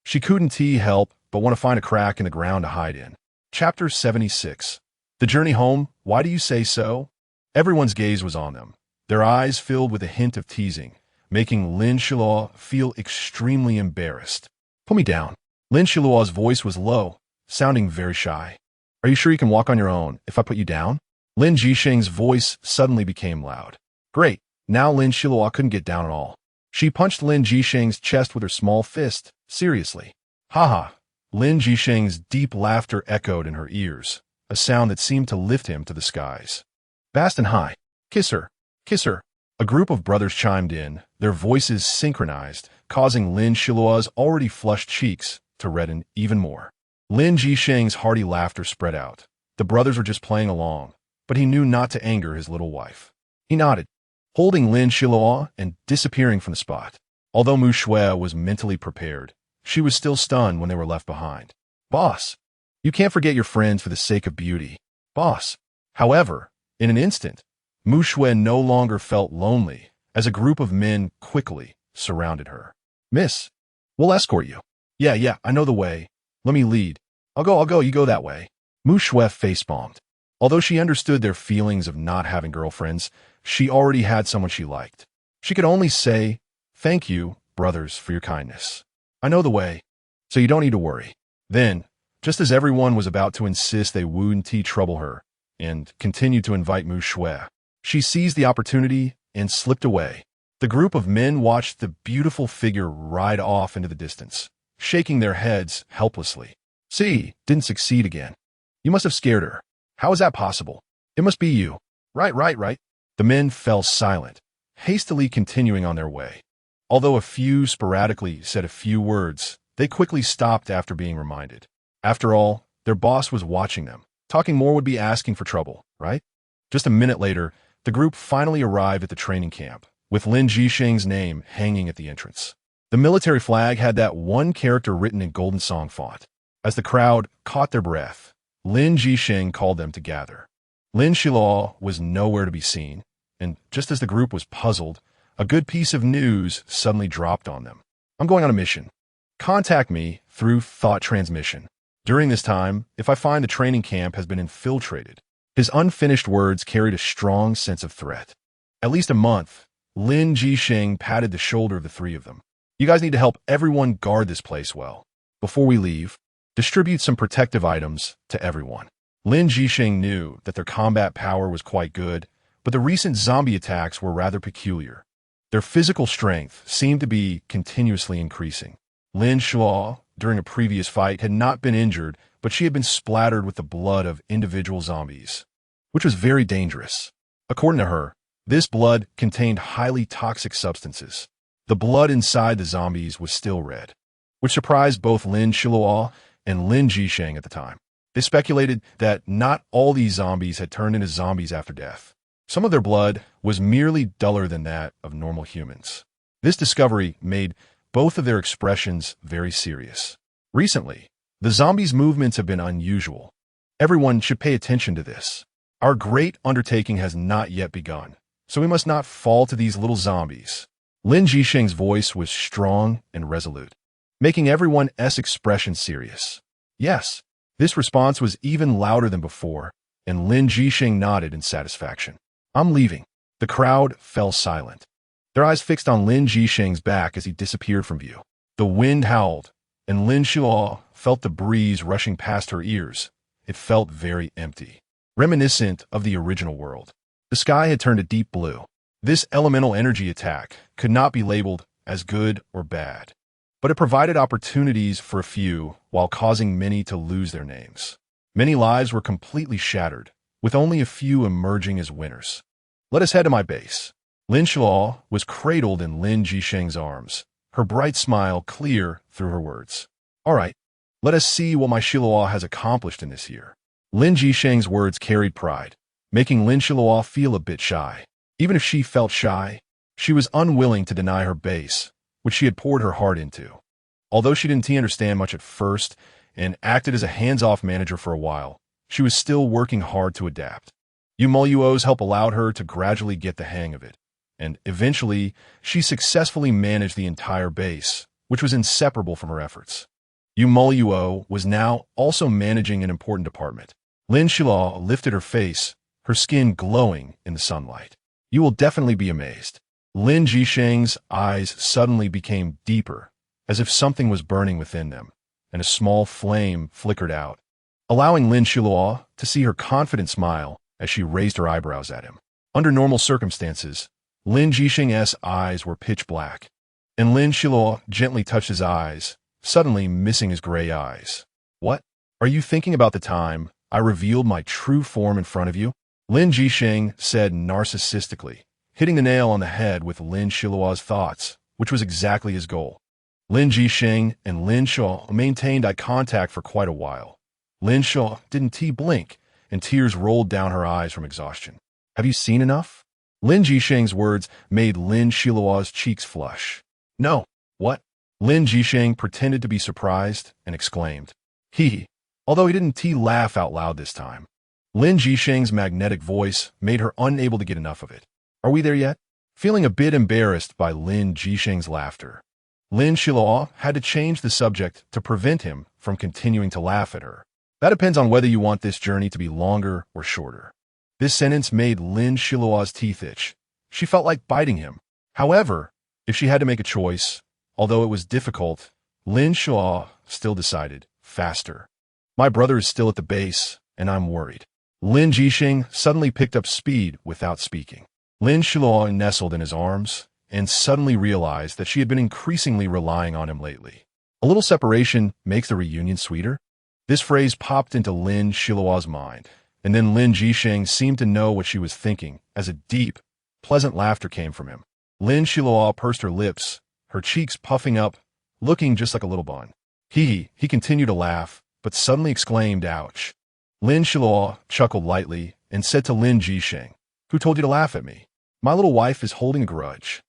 [SPEAKER 1] she couldn't help but want to find a crack in the ground to hide in. Chapter 76. The journey home, why do you say so? Everyone's gaze was on them, their eyes filled with a hint of teasing, making Lin Xiluo feel extremely embarrassed. Put me down. Lin Xiluo's voice was low, sounding very shy. Are you sure you can walk on your own if I put you down? Lin Jixing's voice suddenly became loud. Great. Now Lin Xiluo couldn't get down at all. She punched Lin Jixing's chest with her small fist. Seriously. Haha. Lin Jixing's deep laughter echoed in her ears, a sound that seemed to lift him to the skies. Vast and high. Kiss her. Kiss her. A group of brothers chimed in, their voices synchronized, causing Lin Xiluo's already flushed cheeks to redden even more. Lin Jixing's hearty laughter spread out. The brothers were just playing along, but he knew not to anger his little wife. He nodded, holding Lin Xiluo and disappearing from the spot. Although Mu Shui was mentally prepared, she was still stunned when they were left behind. Boss, you can't forget your friends for the sake of beauty. Boss. However, in an instant, Mu Shui no longer felt lonely as a group of men quickly surrounded her. Miss, we'll escort you. Yeah, I know the way. Let me lead. I'll go, you go that way. Mu Shui face-bombed. Although she understood their feelings of not having girlfriends, she already had someone she liked. She could only say, thank you, brothers, for your kindness. I know the way, so you don't need to worry. Then, just as everyone was about to insist they wouldn't trouble her and continued to invite Mu Shui, she seized the opportunity and slipped away. The group of men watched the beautiful figure ride off into the distance, shaking their heads helplessly. See, didn't succeed again. You must have scared her. How is that possible? It must be you. Right. The men fell silent, hastily continuing on their way. Although a few sporadically said a few words, they quickly stopped after being reminded. After all, their boss was watching them. Talking more would be asking for trouble, right? Just a minute later, the group finally arrived at the training camp, with Lin Jixing's name hanging at the entrance. The military flag had that one character written in golden song font. As the crowd caught their breath, Lin Jixing called them to gather. Lin Xiluo was nowhere to be seen, and just as the group was puzzled, a good piece of news suddenly dropped on them. I'm going on a mission. Contact me through thought transmission. During this time, if I find the training camp has been infiltrated. His unfinished words carried a strong sense of threat. At least a month, Lin Jixing patted the shoulder of the three of them. You guys need to help everyone guard this place well. Before we leave, distribute some protective items to everyone. Lin Jixing knew that their combat power was quite good, but the recent zombie attacks were rather peculiar. Their physical strength seemed to be continuously increasing. Lin Xiluo, during a previous fight, had not been injured, but she had been splattered with the blood of individual zombies, which was very dangerous. According to her, this blood contained highly toxic substances. The blood inside the zombies was still red, which surprised both Lin Xiluo and Lin Jixing at the time. They speculated that not all these zombies had turned into zombies after death. Some of their blood was merely duller than that of normal humans. This discovery made both of their expressions very serious. Recently, the zombies' movements have been unusual. Everyone should pay attention to this. Our great undertaking has not yet begun, so we must not fall to these little zombies. Lin Jixing's voice was strong and resolute, making everyone's expression serious. Yes, this response was even louder than before, and Lin Jixing nodded in satisfaction. I'm leaving. The crowd fell silent, their eyes fixed on Lin Jixing's back as he disappeared from view. The wind howled, and Lin Xiluo felt the breeze rushing past her ears. It felt very empty, reminiscent of the original world. The sky had turned a deep blue. This elemental energy attack could not be labeled as good or bad, but it provided opportunities for a few while causing many to lose their names. Many lives were completely shattered, with only a few emerging as winners. Let us head to my base. Lin Xiluo was cradled in Lin Jisheng's arms, her bright smile clear through her words. All right, let us see what my Xiluo has accomplished in this year. Lin Jisheng's words carried pride, making Lin Xiluo feel a bit shy. Even if she felt shy, she was unwilling to deny her base, which she had poured her heart into. Although she didn't understand much at first and acted as a hands-off manager for a while, she was still working hard to adapt. you.It's help allowed her to gradually get the hang of it, and eventually she successfully managed the entire base, which was inseparable from her efforts. you.It was now also managing an important department. Lin Xiluo lifted her face, her skin glowing in the sunlight. You will definitely be amazed. Lin Jisheng's eyes suddenly became deeper, as if something was burning within them, and a small flame flickered out, allowing Lin Xiluo to see her confident smile as she raised her eyebrows at him. Under normal circumstances, Lin Jisheng's eyes were pitch black, and Lin Xiluo gently touched his eyes, suddenly missing his gray eyes. What? Are you thinking about the time I revealed my true form in front of you? Lin Jisheng said narcissistically, hitting the nail on the head with Lin Xiluo's thoughts, which was exactly his goal. Lin Jisheng and Lin Xiluo maintained eye contact for quite a while. Lin Xiluo didn't blink, and tears rolled down her eyes from exhaustion. Have you seen enough? Lin Jisheng's words made Lin Xiluo's cheeks flush. No. What? Lin Jisheng pretended to be surprised and exclaimed. He, although he didn't laugh out loud this time. Lin Jisheng's magnetic voice made her unable to get enough of it. Are we there yet? Feeling a bit embarrassed by Lin Jisheng's laughter, Lin Xiluo had to change the subject to prevent him from continuing to laugh at her. That depends on whether you want this journey to be longer or shorter. This sentence made Lin Xiluo's teeth itch. She felt like biting him. However, if she had to make a choice, although it was difficult, Lin Xiluo still decided faster. My brother is still at the base, and I'm worried. Lin Jisheng suddenly picked up speed without speaking. Lin Xiluo nestled in his arms and suddenly realized that she had been increasingly relying on him lately. A little separation makes the reunion sweeter? This phrase popped into Lin Xiluo's mind, and then Lin Jisheng seemed to know what she was thinking as a deep, pleasant laughter came from him. Lin Xiluo pursed her lips, her cheeks puffing up, looking just like a little bun. He continued to laugh, but suddenly exclaimed, ouch. Lin Xiluo chuckled lightly and said to Lin Jisheng, who told you to laugh at me? My little wife is holding a grudge.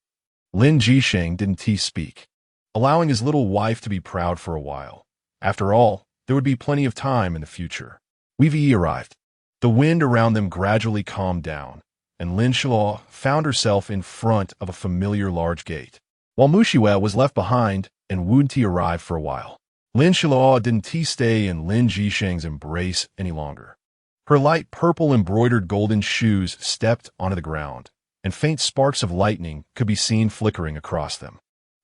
[SPEAKER 1] Lin Jisheng didn't speak, allowing his little wife to be proud for a while. After all, there would be plenty of time in the future. you.It arrived. The wind around them gradually calmed down, and Lin Xiluo found herself in front of a familiar large gate. While Mushiwe was left behind and you.It arrived for a while. Lin Xiluo didn't stay in Lin Jisheng's embrace any longer. Her light purple embroidered golden shoes stepped onto the ground, and faint sparks of lightning could be seen flickering across them.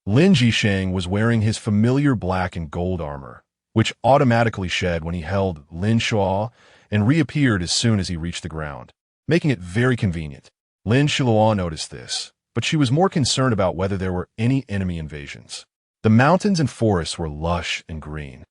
[SPEAKER 1] Lin Jisheng was wearing his familiar black and gold armor, which automatically shed when he held Lin Xiluo and reappeared as soon as he reached the ground, making it very convenient. Lin Xiluo noticed this, but she was more concerned about whether there were any enemy invasions. The mountains and forests were lush and green,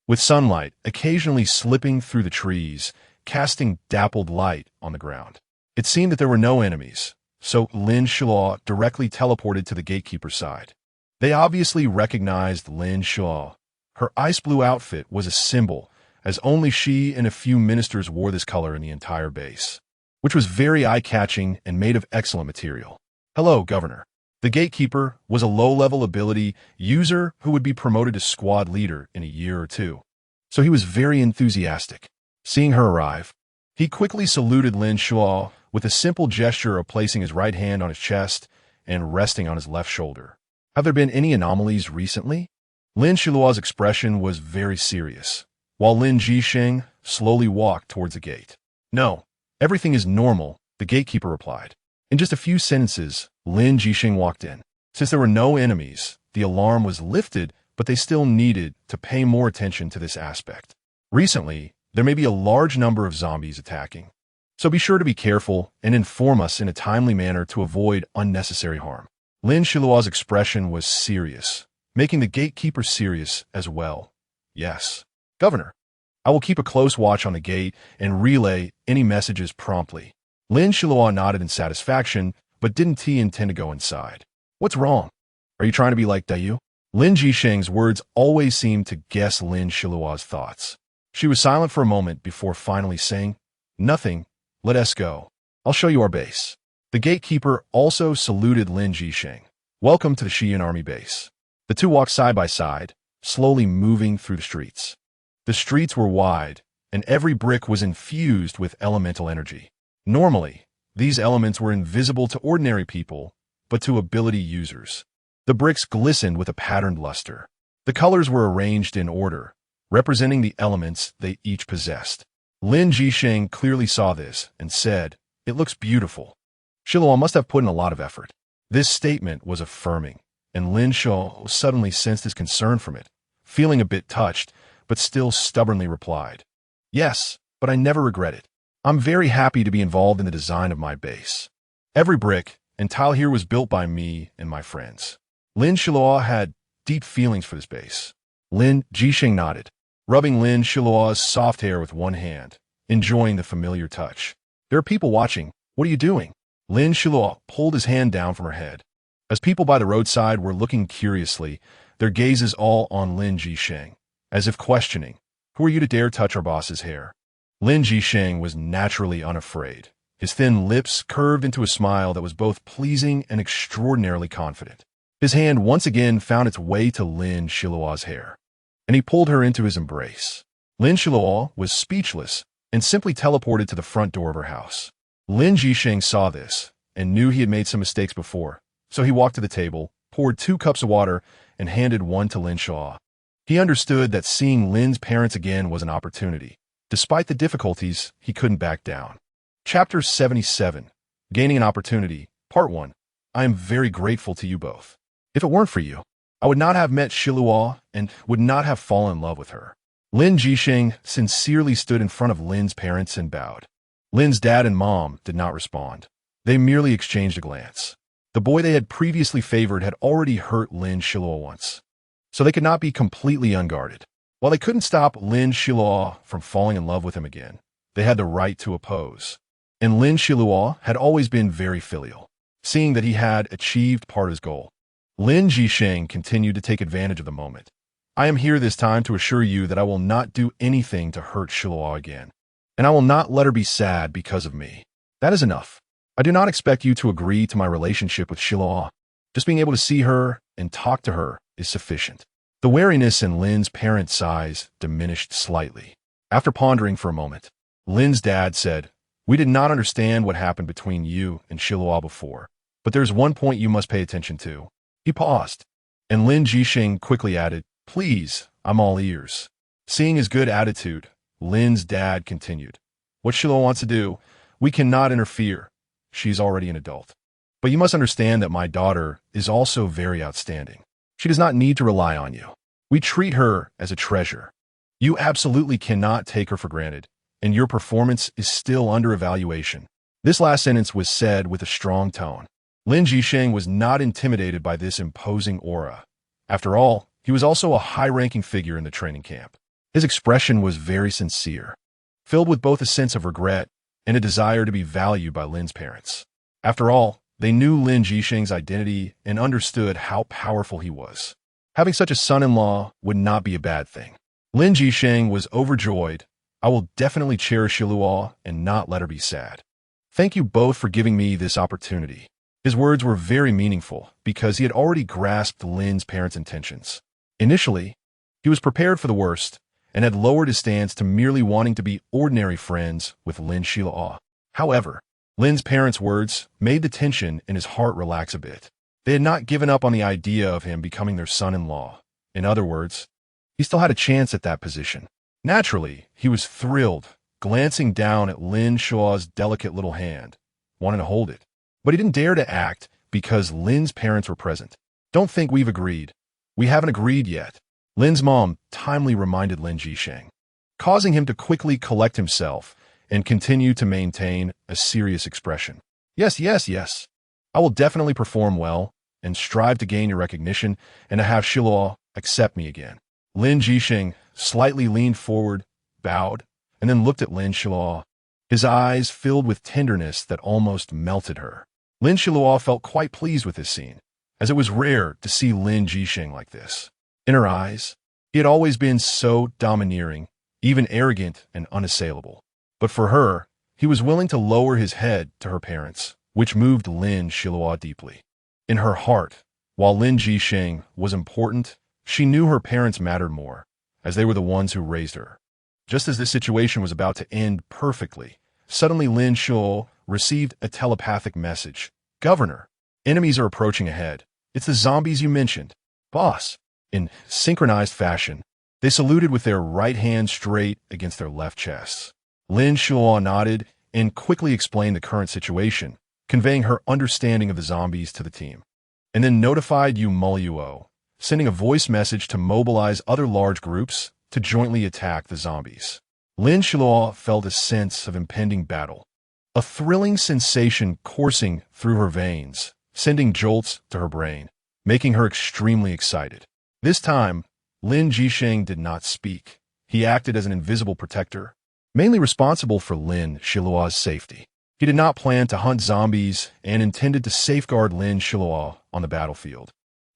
[SPEAKER 1] with sunlight occasionally slipping through the trees, casting dappled light on the ground. It seemed that there were no enemies, so Lin Xiluo directly teleported to the gatekeeper's side. They obviously recognized Lin Xiluo. Her ice blue outfit was a symbol, as only she and a few ministers wore this color in the entire base, which was very eye-catching and made of excellent material. Hello, Governor. The gatekeeper was a low-level ability user who would be promoted to squad leader in a year or two, so he was very enthusiastic. Seeing her arrive, he quickly saluted Lin Xiluo with a simple gesture of placing his right hand on his chest and resting on his left shoulder. Have there been any anomalies recently? Lin Xiluo's expression was very serious, while Lin Jisheng slowly walked towards the gate. No, everything is normal, the gatekeeper replied. In just a few sentences, Lin Jisheng walked in. Since there were no enemies, the alarm was lifted, but they still needed to pay more attention to this aspect. Recently, there may be a large number of zombies attacking, so be sure to be careful and inform us in a timely manner to avoid unnecessary harm. Lin Xiluo's expression was serious, making the gatekeeper serious as well. Yes, Governor. I will keep a close watch on the gate and relay any messages promptly. Lin Xiluo nodded in satisfaction, but didn't he intend to go inside. What's wrong? Are you trying to be like you? Lin Jisheng's words always seemed to guess Lin Xiluo's thoughts. She was silent for a moment before finally saying, "Nothing. Let us go. I'll show you our base." The gatekeeper also saluted Lin Jisheng. "Welcome to the Xian army base." The two walked side by side, slowly moving through the streets. The streets were wide, and every brick was infused with elemental energy. Normally, these elements were invisible to ordinary people, but to ability users. The bricks glistened with a patterned luster. The colors were arranged in order, representing the elements they each possessed. Lin Jisheng clearly saw this and said, "It looks beautiful." Xiluo must have put in a lot of effort. This statement was affirming, and Lin Xiluo suddenly sensed his concern from it, feeling a bit touched, but still stubbornly replied, "Yes, but I never regret it. I'm very happy to be involved in the design of my base. Every brick and tile here was built by me and my friends." Lin Xiluo had deep feelings for this base. Lin Jisheng nodded, rubbing Lin Xiluo's soft hair with one hand, enjoying the familiar touch. "There are people watching. What are you doing?" Lin Xiluo pulled his hand down from her head. As people by the roadside were looking curiously, their gazes all on Lin Jisheng, as if questioning, "Who are you to dare touch our boss's hair?" Lin Jisheng was naturally unafraid. His thin lips curved into a smile that was both pleasing and extraordinarily confident. His hand once again found its way to Lin Xiluo's hair, and he pulled her into his embrace. Lin Xiluo was speechless and simply teleported to the front door of her house. Lin Jisheng saw this and knew he had made some mistakes before, so he walked to the table, poured 2 cups of water, and handed one to Lin Xiluo. He understood that seeing Lin's parents again was an opportunity. Despite the difficulties, he couldn't back down. Chapter 77, Gaining an Opportunity, Part 1. I am very grateful to you both. If it weren't for you, I would not have met Xiluo and would not have fallen in love with her. Lin Jisheng sincerely stood in front of Lin's parents and bowed. Lin's dad and mom did not respond. They merely exchanged a glance. The boy they had previously favored had already hurt Lin Xiluo once, so they could not be completely unguarded. While they couldn't stop Lin Xiluo from falling in love with him again, they had the right to oppose. And Lin Xiluo had always been very filial, seeing that he had achieved part of his goal. Lin Jisheng continued to take advantage of the moment. "I am here this time to assure you that I will not do anything to hurt Xiluo again, and I will not let her be sad because of me. That is enough. I do not expect you to agree to my relationship with Xiluo. Just being able to see her and talk to her is sufficient." The wariness in Lin's parents' eyes diminished slightly. After pondering for a moment, Lin's dad said, "We did not understand what happened between you and Xiluo before, but there's one point you must pay attention to." He paused, and Lin Jisheng quickly added, "Please, I'm all ears." Seeing his good attitude, Lin's dad continued, "What Xiluo wants to do, we cannot interfere. She's already an adult. But you must understand that my daughter is also very outstanding. She does not need to rely on you. We treat her as a treasure. You absolutely cannot take her for granted, and your performance is still under evaluation." This last sentence was said with a strong tone. Lin Jisheng was not intimidated by this imposing aura. After all, he was also a high-ranking figure in the training camp. His expression was very sincere, filled with both a sense of regret and a desire to be valued by Lin's parents. After all, they knew Lin Jisheng's identity and understood how powerful he was. Having such a son-in-law would not be a bad thing. Lin Jisheng was overjoyed. "I will definitely cherish Xiluo and not let her be sad. Thank you both for giving me this opportunity." His words were very meaningful because he had already grasped Lin's parents' intentions. Initially, he was prepared for the worst and had lowered his stance to merely wanting to be ordinary friends with Lin Xiluo. However, Lin's parents' words made the tension in his heart relax a bit. They had not given up on the idea of him becoming their son-in-law. In other words, he still had a chance at that position. Naturally, he was thrilled, glancing down at Lin Xiluo's delicate little hand, wanting to hold it. But he didn't dare to act because Lin's parents were present. "Don't think we've agreed. We haven't agreed yet," Lin's mom timely reminded Lin Jisheng, causing him to quickly collect himself and continue to maintain a serious expression. Yes. I will definitely perform well and strive to gain your recognition and to have Xiluo accept me again." Lin Jisheng slightly leaned forward, bowed, and then looked at Lin Xiluo. His eyes filled with tenderness that almost melted her. Lin Xiluo felt quite pleased with this scene, as it was rare to see Lin Jisheng like this. In her eyes, he had always been so domineering, even arrogant and unassailable. But for her, he was willing to lower his head to her parents, which moved Lin Xiluo deeply. In her heart, while Lin Jisheng was important, she knew her parents mattered more, as they were the ones who raised her. Just as this situation was about to end perfectly, suddenly Lin Xiluo received a telepathic message. Governor, enemies are approaching ahead. It's the zombies you mentioned. Boss. In synchronized fashion, they saluted with their right hand straight against their left chests. Lin Xiluo nodded and quickly explained the current situation, conveying her understanding of the zombies to the team, and then notified you.It, sending a voice message to mobilize other large groups to jointly attack the zombies. Lin Xiluo felt a sense of impending battle, a thrilling sensation coursing through her veins, sending jolts to her brain, making her extremely excited. This time, Lin Jisheng did not speak. He acted as an invisible protector, mainly responsible for Lin Xiluo's safety. He did not plan to hunt zombies and intended to safeguard Lin Xiluo on the battlefield,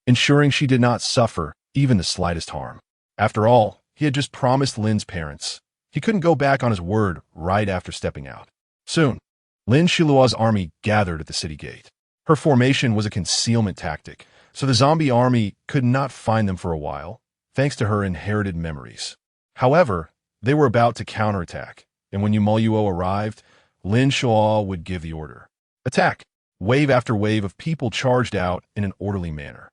[SPEAKER 1] ensuring she did not suffer even the slightest harm. After all, he had just promised Lin's parents. He couldn't go back on his word right after stepping out. Soon, Lin Xiluo's army gathered at the city gate. Her formation was a concealment tactic, so the zombie army could not find them for a while, thanks to her inherited memories. However, they were about to counterattack, and when you.It arrived, Lin Xiluo would give the order. Attack! Wave after wave of people charged out in an orderly manner.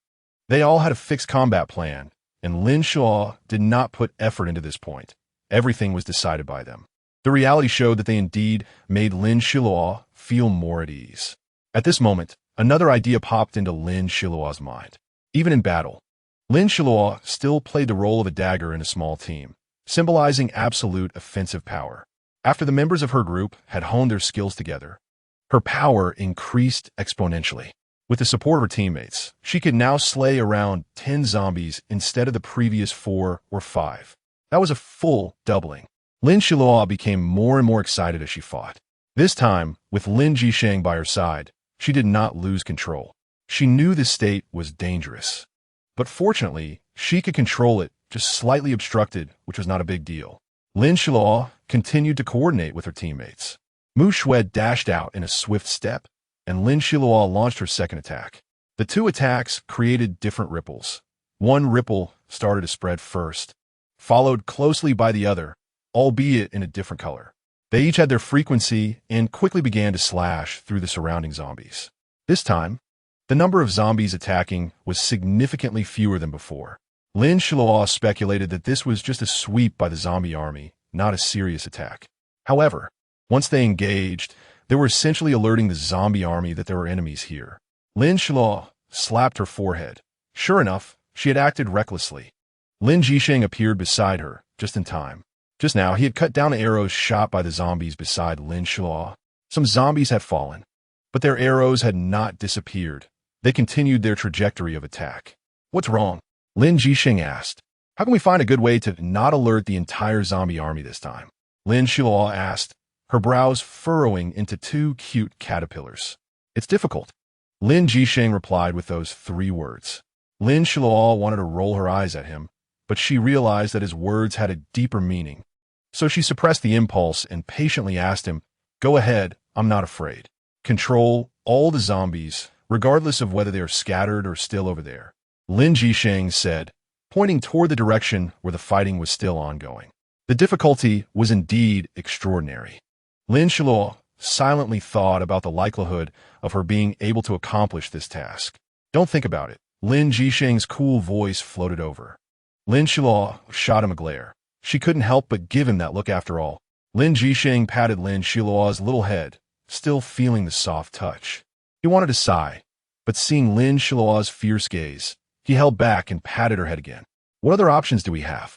[SPEAKER 1] They all had a fixed combat plan, and Lin Xiluo did not put effort into this point. Everything was decided by them. The reality showed that they indeed made Lin Xiluo feel more at ease. At this moment, another idea popped into Lin Xiluo's mind. Even in battle, Lin Xiluo still played the role of a dagger in a small team, symbolizing absolute offensive power. After the members of her group had honed their skills together, her power increased exponentially. With the support of her teammates, she could now slay around 10 zombies instead of the previous 4 or 5. That was a full doubling. Lin Xiluo became more and more excited as she fought. This time, with Lin Jisheng by her side, she did not lose control. She knew the state was dangerous. But fortunately, she could control it, just slightly obstructed, which was not a big deal. Lin Xiluo continued to coordinate with her teammates. Mu Shui dashed out in a swift step, and Lin Xiluo launched her second attack. The two attacks created different ripples. One ripple started to spread first, followed closely by the other, albeit in a different color. They each had their frequency and quickly began to slash through the surrounding zombies. This time, the number of zombies attacking was significantly fewer than before. Lin Xiluo speculated that this was just a sweep by the zombie army, not a serious attack. However, once they engaged, they were essentially alerting the zombie army that there were enemies here. Lin Xiluo slapped her forehead. Sure enough, she had acted recklessly. Lin Jisheng appeared beside her, just in time. Just now, he had cut down the arrows shot by the zombies beside Lin Xiluo. Some zombies had fallen, but their arrows had not disappeared. They continued their trajectory of attack. What's wrong? Lin Jisheng asked. How can we find a good way to not alert the entire zombie army this time? Lin Xiluo asked, her brows furrowing into 2 cute caterpillars. It's difficult. Lin Jisheng replied with those 3 words. Lin Xiluo wanted to roll her eyes at him, but she realized that his words had a deeper meaning. So she suppressed the impulse and patiently asked him, Go ahead, I'm not afraid. Control all the zombies, regardless of whether they are scattered or still over there. Lin Jisheng said, pointing toward the direction where the fighting was still ongoing. The difficulty was indeed extraordinary. Lin Xiluo silently thought about the likelihood of her being able to accomplish this task. Don't think about it. Lin Jisheng's cool voice floated over. Lin Xiluo shot him a glare. She couldn't help but give him that look after all. Lin Jisheng patted Lin Xiluo's little head, still feeling the soft touch. He wanted to sigh, but seeing Lin Xiluo's fierce gaze, he held back and patted her head again. What other options do we have?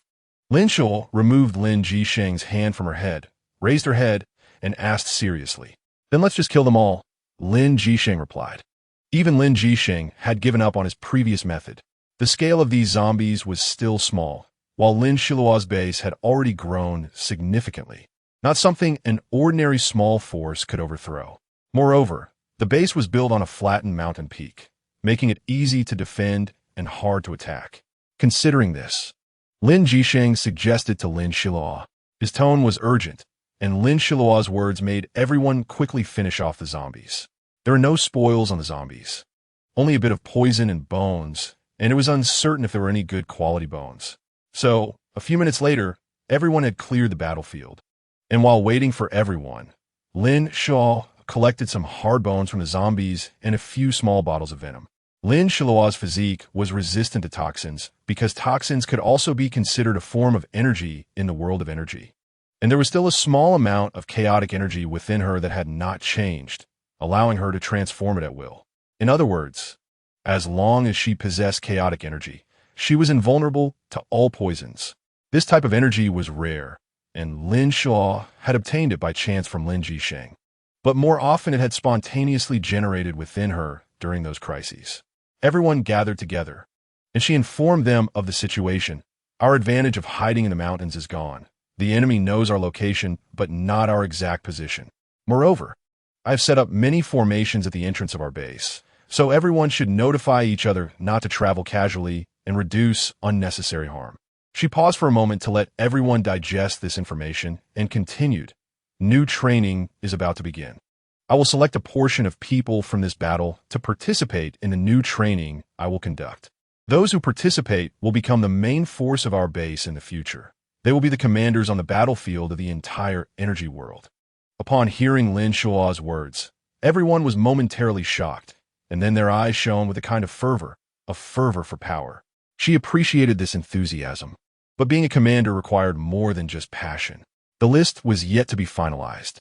[SPEAKER 1] Lin Xiluo removed Lin Jisheng's hand from her head, raised her head, and asked seriously. Then let's just kill them all, Lin Jisheng replied. Even Lin Jisheng had given up on his previous method. The scale of these zombies was still small, while Lin Xiluo's base had already grown significantly. Not something an ordinary small force could overthrow. Moreover, The base was built on a flattened mountain peak, making it easy to defend and hard to attack. Considering this, Lin Jisheng suggested to Lin Xiluo. His tone was urgent, and Lin Xiluo's words made everyone quickly finish off the zombies. There were no spoils on the zombies, only a bit of poison and bones, and it was uncertain if there were any good quality bones. So, a few minutes later, everyone had cleared the battlefield. And while waiting for everyone, Lin Xiluo collected some hard bones from the zombies and a few small bottles of venom. Lin Xiluo's physique was resistant to toxins because toxins could also be considered a form of energy in the world of energy. And there was still a small amount of chaotic energy within her that had not changed, allowing her to transform it at will. In other words, as long as she possessed chaotic energy, she was invulnerable to all poisons. This type of energy was rare, and Lin Xiluo had obtained it by chance from Lin Jisheng. But more often it had spontaneously generated within her during those crises. Everyone gathered together, and she informed them of the situation. Our advantage of hiding in the mountains is gone. The enemy knows our location, but not our exact position. Moreover, I have set up many formations at the entrance of our base, so everyone should notify each other not to travel casually and reduce unnecessary harm. She paused for a moment to let everyone digest this information and continued. New training is about to begin. I will select a portion of people from this battle to participate in the new training I will conduct. Those who participate will become the main force of our base in the future. They will be the commanders on the battlefield of the entire energy world. Upon hearing Lin Xiluo's words, everyone was momentarily shocked, and then their eyes shone with a kind of fervor for power. She appreciated this enthusiasm, but being a commander required more than just passion. The list was yet to be finalized,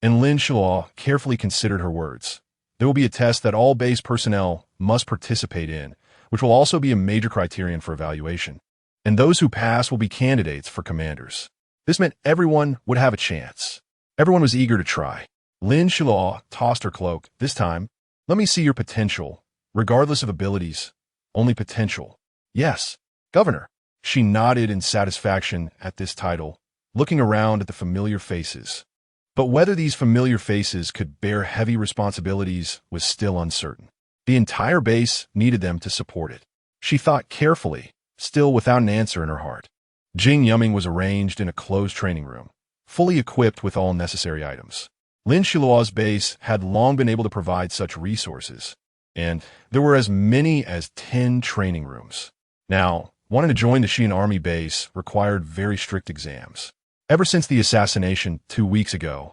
[SPEAKER 1] and Lin Xiluo carefully considered her words. There will be a test that all base personnel must participate in, which will also be a major criterion for evaluation. And those who pass will be candidates for commanders. This meant everyone would have a chance. Everyone was eager to try. Lin Xiluo tossed her cloak. This time, let me see your potential, regardless of abilities, only potential. Yes, Governor. She nodded in satisfaction at this title, looking around at the familiar faces. But whether these familiar faces could bear heavy responsibilities was still uncertain. The entire base needed them to support it. She thought carefully, still without an answer in her heart. Jing Yumming was arranged in a closed training room, fully equipped with all necessary items. Lin Xiluo's base had long been able to provide such resources, and there were as many as 10 training rooms. Now, wanting to join the Xian army base required very strict exams. Ever since the assassination 2 weeks ago,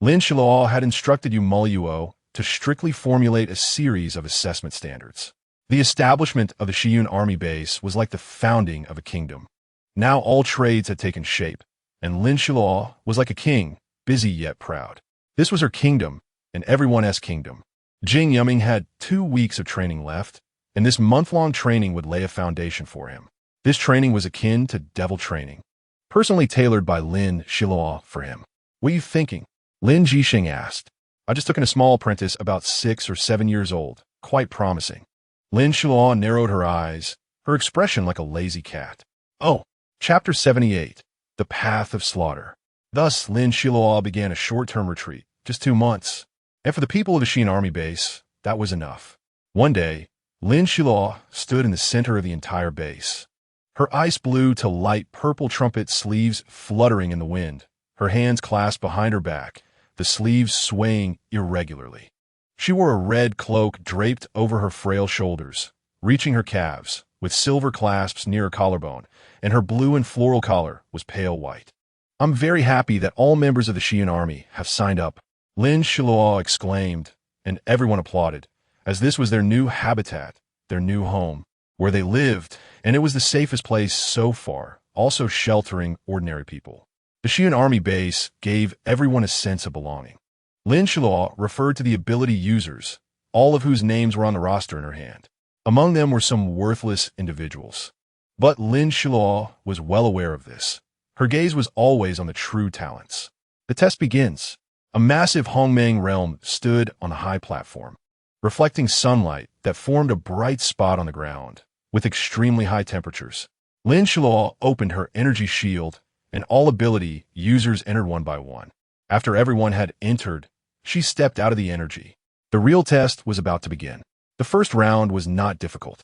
[SPEAKER 1] Lin Xiluo had instructed you.It to strictly formulate a series of assessment standards. The establishment of the Xian army base was like the founding of a kingdom. Now all trades had taken shape, and Lin Xiluo was like a king, busy yet proud. This was her kingdom, and everyone's kingdom. Jing Yumming had 2 weeks of training left, and this month-long training would lay a foundation for him. This training was akin to devil training, personally tailored by Lin Xiluo for him. What are you thinking? Lin Jisheng asked. I just took in a small apprentice about 6 or 7 years old, quite promising. Lin Xiluo narrowed her eyes, her expression like a lazy cat. Oh, Chapter 78, The Path of Slaughter. Thus, Lin Xiluo began a short-term retreat, just 2 months. And for the people of the Xian army base, that was enough. One day, Lin Xiluo stood in the center of the entire base. Her ice blue to light purple trumpet sleeves fluttering in the wind, her hands clasped behind her back, the sleeves swaying irregularly. She wore a red cloak draped over her frail shoulders, reaching her calves, with silver clasps near her collarbone, and her blue and floral collar was pale white. I'm very happy that all members of the Xian army have signed up, Lin Xiluo exclaimed, and everyone applauded, as this was their new habitat, their new home, where they lived, and it was the safest place so far, also sheltering ordinary people. The Xian army base gave everyone a sense of belonging. Lin Xiluo referred to the ability users, all of whose names were on the roster in her hand. Among them were some worthless individuals. But Lin Xiluo was well aware of this. Her gaze was always on the true talents. The test begins. A massive Hongmeng realm stood on a high platform, reflecting sunlight that formed a bright spot on the ground, with extremely high temperatures. Lin Xiluo opened her energy shield, and all ability users entered one by one. After everyone had entered, she stepped out of the energy. The real test was about to begin. The first round was not difficult.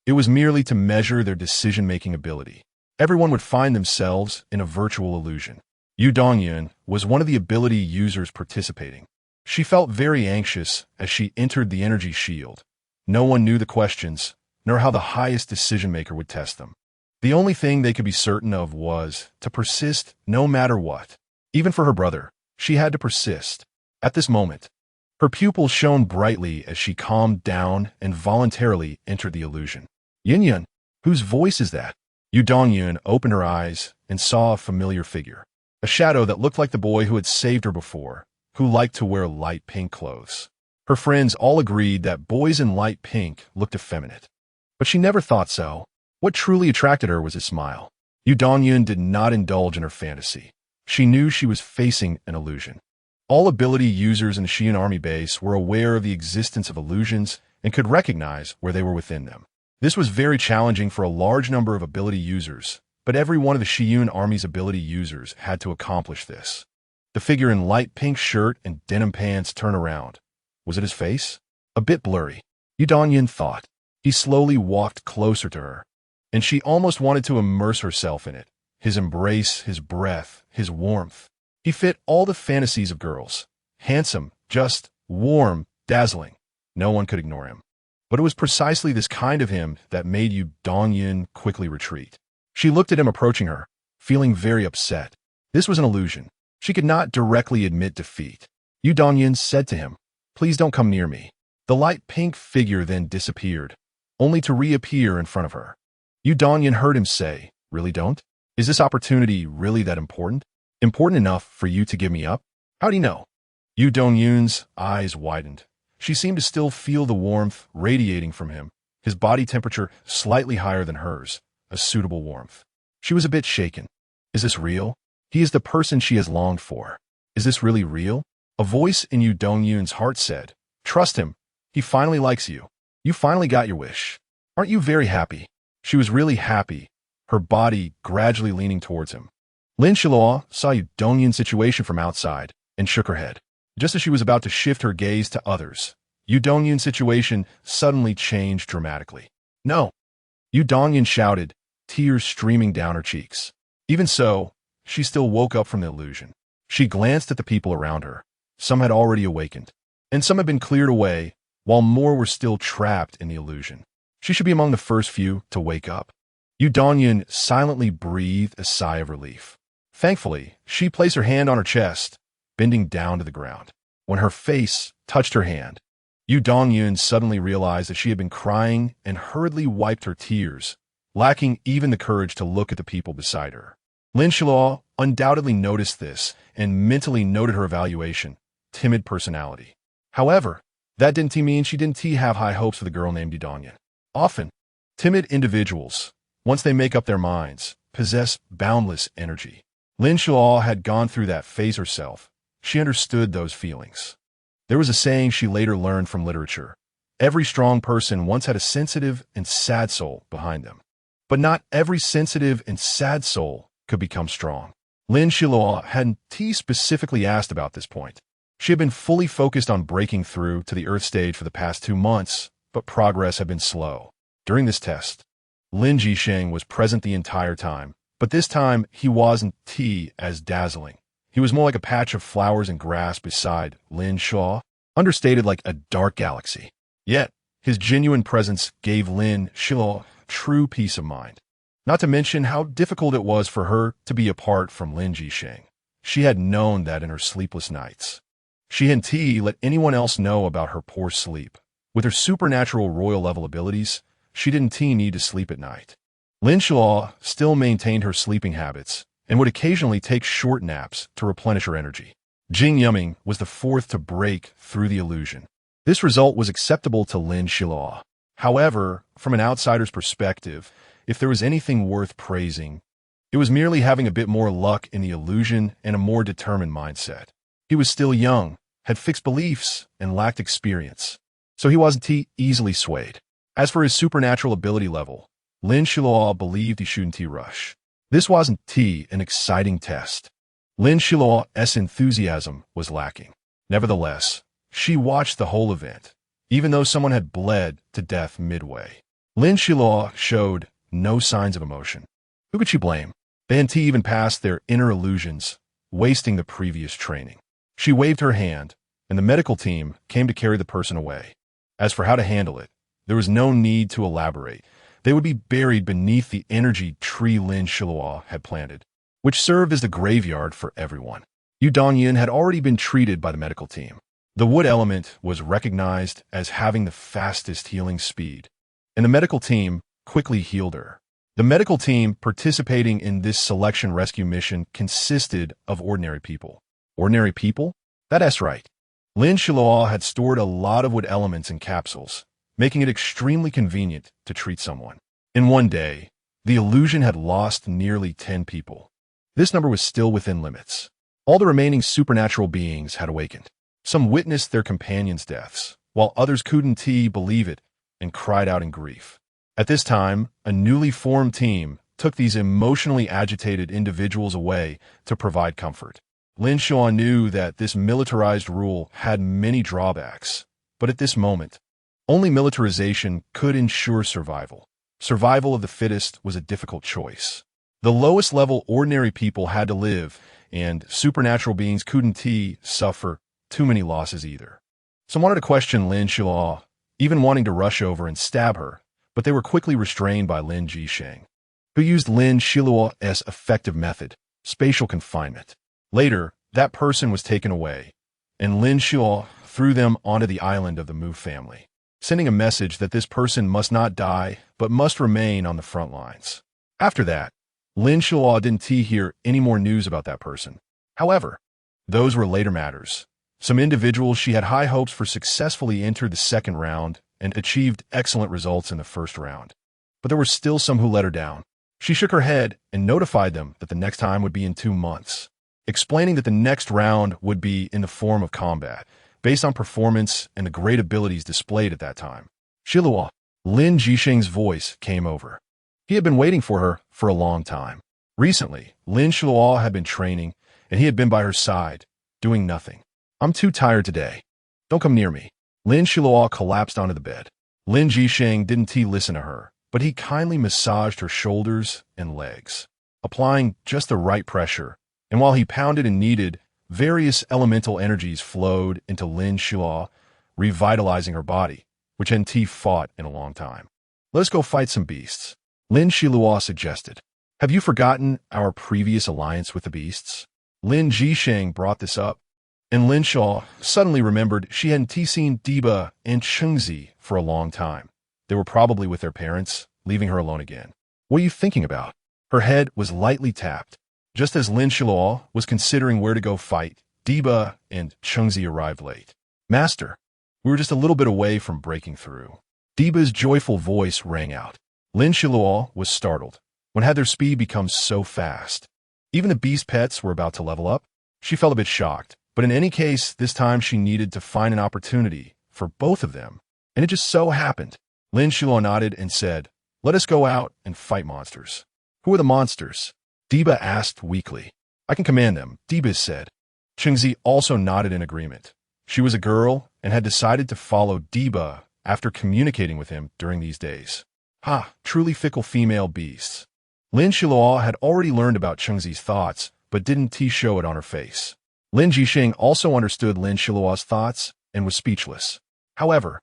[SPEAKER 1] It was merely to measure their decision-making ability. Everyone would find themselves in a virtual illusion. You.It was one of the ability users participating. She felt very anxious as she entered the energy shield. No one knew the questions, nor how the highest decision-maker would test them. The only thing they could be certain of was to persist no matter what. Even for her brother, she had to persist. At this moment, her pupils shone brightly as she calmed down and voluntarily entered the illusion. Yin, whose voice is that? You.It opened her eyes and saw a familiar figure. A shadow that looked like the boy who had saved her before, who liked to wear light pink clothes. Her friends all agreed that boys in light pink looked effeminate. But she never thought so. What truly attracted her was his smile. You.It did not indulge in her fantasy. She knew she was facing an illusion. All ability users in the Xi'an army base were aware of the existence of illusions and could recognize where they were within them. This was very challenging for a large number of ability users, but every one of the Xi'an army's ability users had to accomplish this. The figure in light pink shirt and denim pants turned around. Was it his face? A bit blurry. You.It thought. He slowly walked closer to her, and she almost wanted to immerse herself in it. His embrace, his breath, his warmth. He fit all the fantasies of girls. Handsome, just, warm, dazzling. No one could ignore him. But it was precisely this kind of him that made You.It quickly retreat. She looked at him approaching her, feeling very upset. This was an illusion. She could not directly admit defeat. You.It said to him, "Please don't come near me." The light pink figure then disappeared, only to reappear in front of her. You.It heard him say, "Really don't? Is this opportunity really that important? Important enough for you to give me up? How do you know?" You.It's eyes widened. She seemed to still feel the warmth radiating from him, his body temperature slightly higher than hers, a suitable warmth. She was a bit shaken. Is this real? He is the person she has longed for. Is this really real? A voice in You.It's heart said, "Trust him. He finally likes you. You finally got your wish. Aren't you very happy?" She was really happy, her body gradually leaning towards him. Lin Xiluo saw You.It's situation from outside and shook her head. Just as she was about to shift her gaze to others, You.It's situation suddenly changed dramatically. "No!" You.It shouted, tears streaming down her cheeks. Even so, she still woke up from the illusion. She glanced at the people around her. Some had already awakened, and some had been cleared away, while more were still trapped in the illusion. She should be among the first few to wake up. You.It silently breathed a sigh of relief. Thankfully, she placed her hand on her chest, bending down to the ground. When her face touched her hand, You.It suddenly realized that she had been crying and hurriedly wiped her tears, lacking even the courage to look at the people beside her. Lin Xiluo undoubtedly noticed this and mentally noted her evaluation, timid personality. However, that didn't mean she didn't have high hopes for the girl named You.It. Often, timid individuals, once they make up their minds, possess boundless energy. Lin Xiluo had gone through that phase herself. She understood those feelings. There was a saying she later learned from literature. Every strong person once had a sensitive and sad soul behind them. But not every sensitive and sad soul could become strong. Lin Xiluo hadn't specifically asked about this point. She had been fully focused on breaking through to the Earth stage for the past 2 months, but progress had been slow. During this test, Lin Jisheng was present the entire time, but this time he wasn't as dazzling. He was more like a patch of flowers and grass beside Lin Xiluo, understated like a dark galaxy. Yet, his genuine presence gave Lin Xiluo true peace of mind. Not to mention how difficult it was for her to be apart from Lin Jisheng. She had known that in her sleepless nights. She hadn't let anyone else know about her poor sleep. With her supernatural royal-level abilities, she didn't need to sleep at night. Lin Xiluo still maintained her sleeping habits and would occasionally take short naps to replenish her energy. Jing Yuming was the fourth to break through the illusion. This result was acceptable to Lin Xiluo. However, from an outsider's perspective, if there was anything worth praising, it was merely having a bit more luck in the illusion and a more determined mindset. He was still young, had fixed beliefs, and lacked experience, so he wasn't easily swayed. As for his supernatural ability level, Lin Xiluo believed he shouldn't rush. This wasn't an exciting test. Lin Xiluo's enthusiasm was lacking. Nevertheless, She watched the whole event, even though someone had bled to death midway. Lin Xiluo showed no signs of emotion. Who could she blame? They hadn't even passed their inner illusions, wasting the previous training. She waved her hand, and the medical team came to carry the person away. As for how to handle it, there was no need to elaborate. They would be buried beneath the energy tree Lin Xiluo had planted, which served as the graveyard for everyone. You.It had already been treated by the medical team. The wood element was recognized as having the fastest healing speed, and the medical team quickly healed her. The medical team participating in this selection rescue mission consisted of ordinary people. Ordinary people? That's right. Lin Xiluo had stored a lot of wood elements in capsules, making it extremely convenient to treat someone. In one day, the illusion had lost nearly 10 people. This number was still within limits. All the remaining supernatural beings had awakened. Some witnessed their companions' deaths, while others couldn't believe it and cried out in grief. At this time, a newly formed team took these emotionally agitated individuals away to provide comfort. Lin Xiluo knew that this militarized rule had many drawbacks, but at this moment, only militarization could ensure survival. Survival of the fittest was a difficult choice. The lowest level ordinary people had to live, and supernatural beings couldn't suffer too many losses either. Some wanted to question Lin Xiluo, even wanting to rush over and stab her, but they were quickly restrained by Lin Jisheng, who used Lin Xiluo's effective method, spatial confinement. Later, that person was taken away, and Lin Xiluo threw them onto the island of the Mu family, sending a message that this person must not die, but must remain on the front lines. After that, Lin Xiluo didn't hear any more news about that person. However, those were later matters. Some individuals she had high hopes for successfully entered the second round and achieved excellent results in the first round. But there were still some who let her down. She shook her head and notified them that the next time would be in 2 months, explaining that the next round would be in the form of combat, based on performance and the great abilities displayed at that time. Xiluo, Lin Jisheng's voice came over. He had been waiting for her for a long time. Recently, Lin Xiluo had been training, and he had been by her side, doing nothing. I'm too tired today. Don't come near me. Lin Xiluo collapsed onto the bed. Lin Jisheng didn't listen to her, but he kindly massaged her shoulders and legs, applying just the right pressure, and while he pounded and kneaded, various elemental energies flowed into Lin Xiluo, revitalizing her body, which hadn't fought in a long time. Let's go fight some beasts, Lin Xiluo suggested. Have you forgotten our previous alliance with the beasts? Lin Jisheng brought this up, and Lin Xiluo suddenly remembered she hadn't seen Diba and Chengzi for a long time. They were probably with their parents, leaving her alone again. What are you thinking about? Her head was lightly tapped. Just as Lin Xiluo was considering where to go fight, Diba and Chengzi arrived late. Master, we were just a little bit away from breaking through. Diba's joyful voice rang out. Lin Xiluo was startled. When had their speed become so fast? Even the beast pets were about to level up. She felt a bit shocked. But in any case, this time she needed to find an opportunity for both of them. And it just so happened. Lin Xiluo nodded and said, let us go out and fight monsters. Who are the monsters? Diba asked weakly. I can command them, Diba said. Chengzi also nodded in agreement. She was a girl and had decided to follow Diba after communicating with him during these days. Truly fickle female beasts. Lin Xiluo had already learned about Chengzi's thoughts, but didn't show it on her face. Lin Jisheng also understood Lin Xiluo's thoughts and was speechless. However,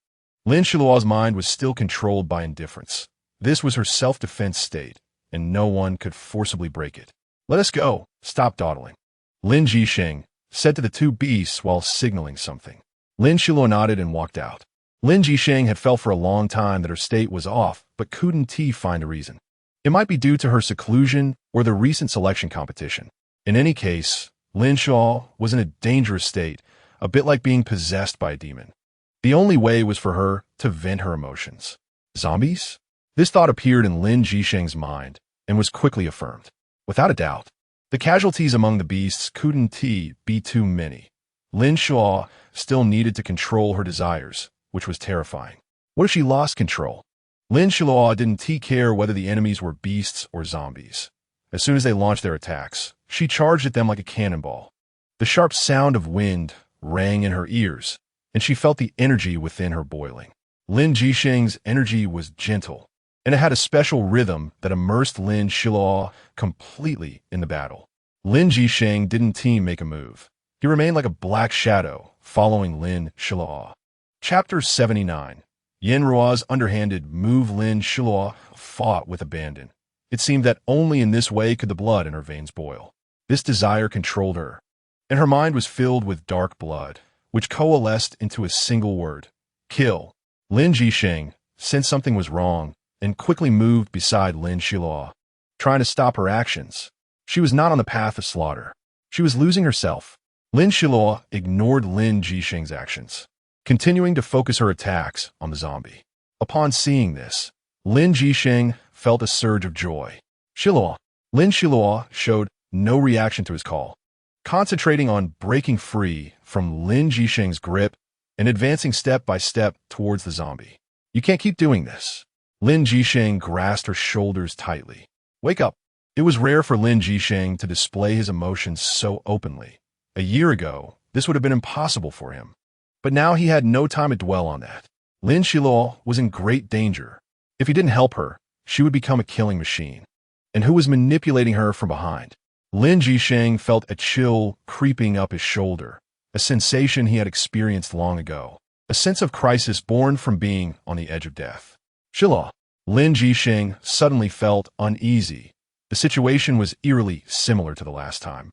[SPEAKER 1] Lin Xiluo's mind was still controlled by indifference. This was her self-defense state, and no one could forcibly break it. Let us go. Stop dawdling, Lin Jisheng said to the two beasts while signaling something. Lin Xiluo nodded and walked out. Lin Jisheng had felt for a long time that her state was off, but couldn't find a reason. It might be due to her seclusion or the recent selection competition. In any case, Lin Xiluo was in a dangerous state, a bit like being possessed by a demon. The only way was for her to vent her emotions. Zombies? This thought appeared in Lin Jisheng's mind and was quickly affirmed. Without a doubt, the casualties among the beasts couldn't be too many. Lin Xiluo still needed to control her desires, which was terrifying. What if she lost control? Lin Xiluo didn't care whether the enemies were beasts or zombies. As soon as they launched their attacks, she charged at them like a cannonball. The sharp sound of wind rang in her ears, and she felt the energy within her boiling. Lin Jisheng's energy was gentle, and it had a special rhythm that immersed Lin Xiluo completely in the battle. Lin Jisheng didn't make a move. He remained like a black shadow, following Lin Xiluo. Chapter 79. Yin Ruo's underhanded move. Lin Xiluo fought with abandon. It seemed that only in this way could the blood in her veins boil. This desire controlled her, and her mind was filled with dark blood, which coalesced into a single word: kill. Lin Jisheng sensed something was wrong and quickly moved beside Lin Xiluo, trying to stop her actions. She was not on the path of slaughter. She was losing herself. Lin Xiluo ignored Lin Jisheng's actions, continuing to focus her attacks on the zombie. Upon seeing this, Lin Jisheng felt a surge of joy. Xiluo. Lin Xiluo showed no reaction to his call, concentrating on breaking free from Lin Jisheng's grip and advancing step by step towards the zombie. You can't keep doing this. Lin Jisheng grasped her shoulders tightly. Wake up. It was rare for Lin Jisheng to display his emotions so openly. A year ago, this would have been impossible for him. But now he had no time to dwell on that. Lin Xiluo was in great danger. If he didn't help her, she would become a killing machine. And who was manipulating her from behind? Lin Jisheng felt a chill creeping up his shoulder, a sensation he had experienced long ago, a sense of crisis born from being on the edge of death. Xiluo. Lin Jisheng suddenly felt uneasy. The situation was eerily similar to the last time,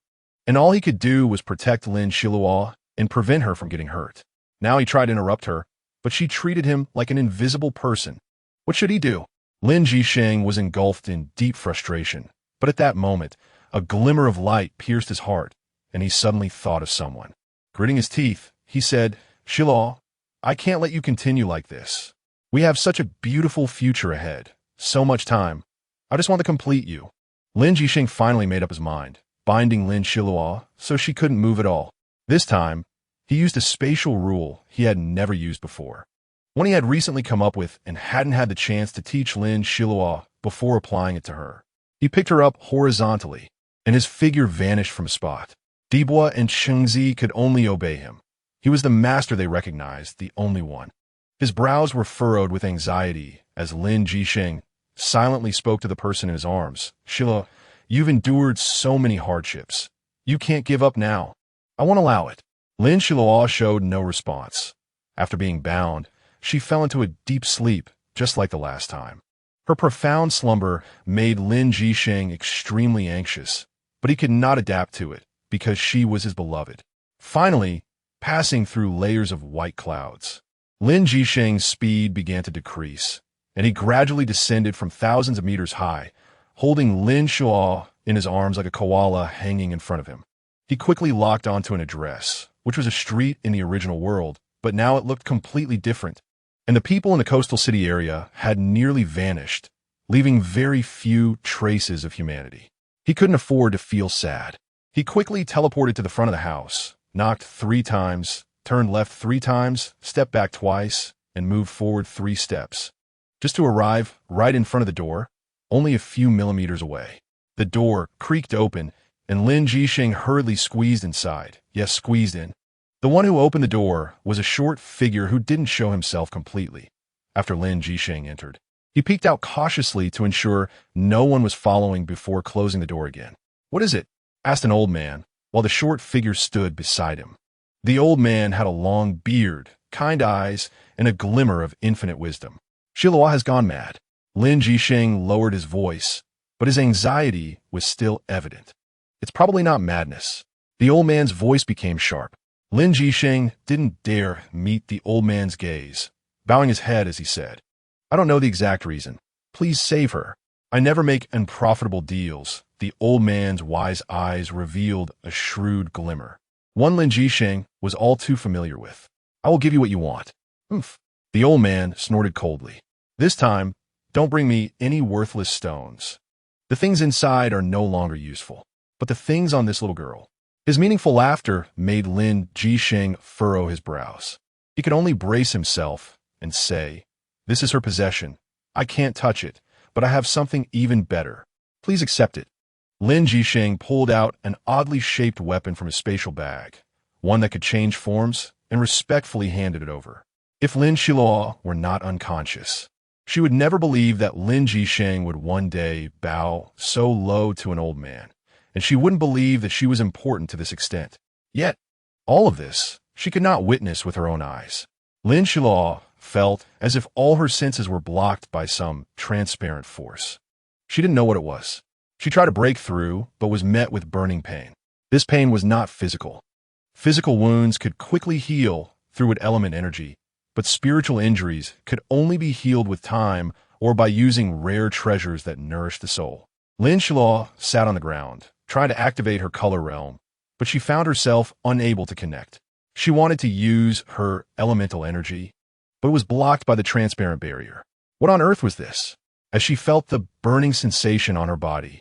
[SPEAKER 1] and all he could do was protect Lin Xiluo and prevent her from getting hurt. Now he tried to interrupt her, but she treated him like an invisible person. What should he do? Lin Jisheng was engulfed in deep frustration, but at that moment, a glimmer of light pierced his heart, and he suddenly thought of someone. Gritting his teeth, he said, Xiluo, I can't let you continue like this. We have such a beautiful future ahead, so much time. I just want to complete you. Lin Jisheng finally made up his mind, binding Lin Xiluo so she couldn't move at all. This time, he used a spatial rule he had never used before, one he had recently come up with and hadn't had the chance to teach Lin Xiluo before applying it to her. He picked her up horizontally, and his figure vanished from a spot. Dibua and Chengzi could only obey him. He was the master they recognized, the only one. His brows were furrowed with anxiety as Lin Jisheng silently spoke to the person in his arms. Xiluo, you've endured so many hardships. You can't give up now. I won't allow it. Lin Xiluo showed no response. After being bound, she fell into a deep sleep, just like the last time. Her profound slumber made Lin Jisheng extremely anxious, but he could not adapt to it because she was his beloved. Finally, passing through layers of white clouds, Lin Jisheng's speed began to decrease, and he gradually descended from thousands of meters high, holding Lin Xiluo in his arms like a koala hanging in front of him. He quickly locked onto an address, which was a street in the original world, but now it looked completely different, and the people in the coastal city area had nearly vanished, leaving very few traces of humanity. He couldn't afford to feel sad. He quickly teleported to the front of the house, knocked 3 times, turned left 3 times, stepped back twice, and moved forward 3 steps, just to arrive right in front of the door, only a few millimeters away. The door creaked open, and Lin Jisheng hurriedly squeezed inside. Yes, squeezed in. The one who opened the door was a short figure who didn't show himself completely. After Lin Jisheng entered, he peeked out cautiously to ensure no one was following before closing the door again. What is it? Asked an old man, while the short figure stood beside him. The old man had a long beard, kind eyes, and a glimmer of infinite wisdom. Xiluo has gone mad. Lin Jisheng lowered his voice, but his anxiety was still evident. It's probably not madness. The old man's voice became sharp. Lin Jisheng didn't dare meet the old man's gaze, bowing his head as he said, I don't know the exact reason. Please save her. I never make unprofitable deals. The old man's wise eyes revealed a shrewd glimmer, one Lin Jisheng was all too familiar with. I will give you what you want. Oomph. The old man snorted coldly. This time, don't bring me any worthless stones. The things inside are no longer useful, but the things on this little girl. His meaningful laughter made Lin Jisheng furrow his brows. He could only brace himself and say, this is her possession. I can't touch it, but I have something even better. Please accept it. Lin Jisheng pulled out an oddly shaped weapon from his spatial bag, one that could change forms and respectfully handed it over. If Lin Xiluo were not unconscious, she would never believe that Lin Jisheng would one day bow so low to an old man, and she wouldn't believe that she was important to this extent. Yet, all of this she could not witness with her own eyes. Lin Xiluo felt as if all her senses were blocked by some transparent force. She didn't know what it was. She tried to break through, but was met with burning pain. This pain was not physical. Physical wounds could quickly heal through an element energy, but spiritual injuries could only be healed with time or by using rare treasures that nourish the soul. Lin Xiluo sat on the ground, trying to activate her color realm, but she found herself unable to connect. She wanted to use her elemental energy, but it was blocked by the transparent barrier. What on earth was this? As she felt the burning sensation on her body,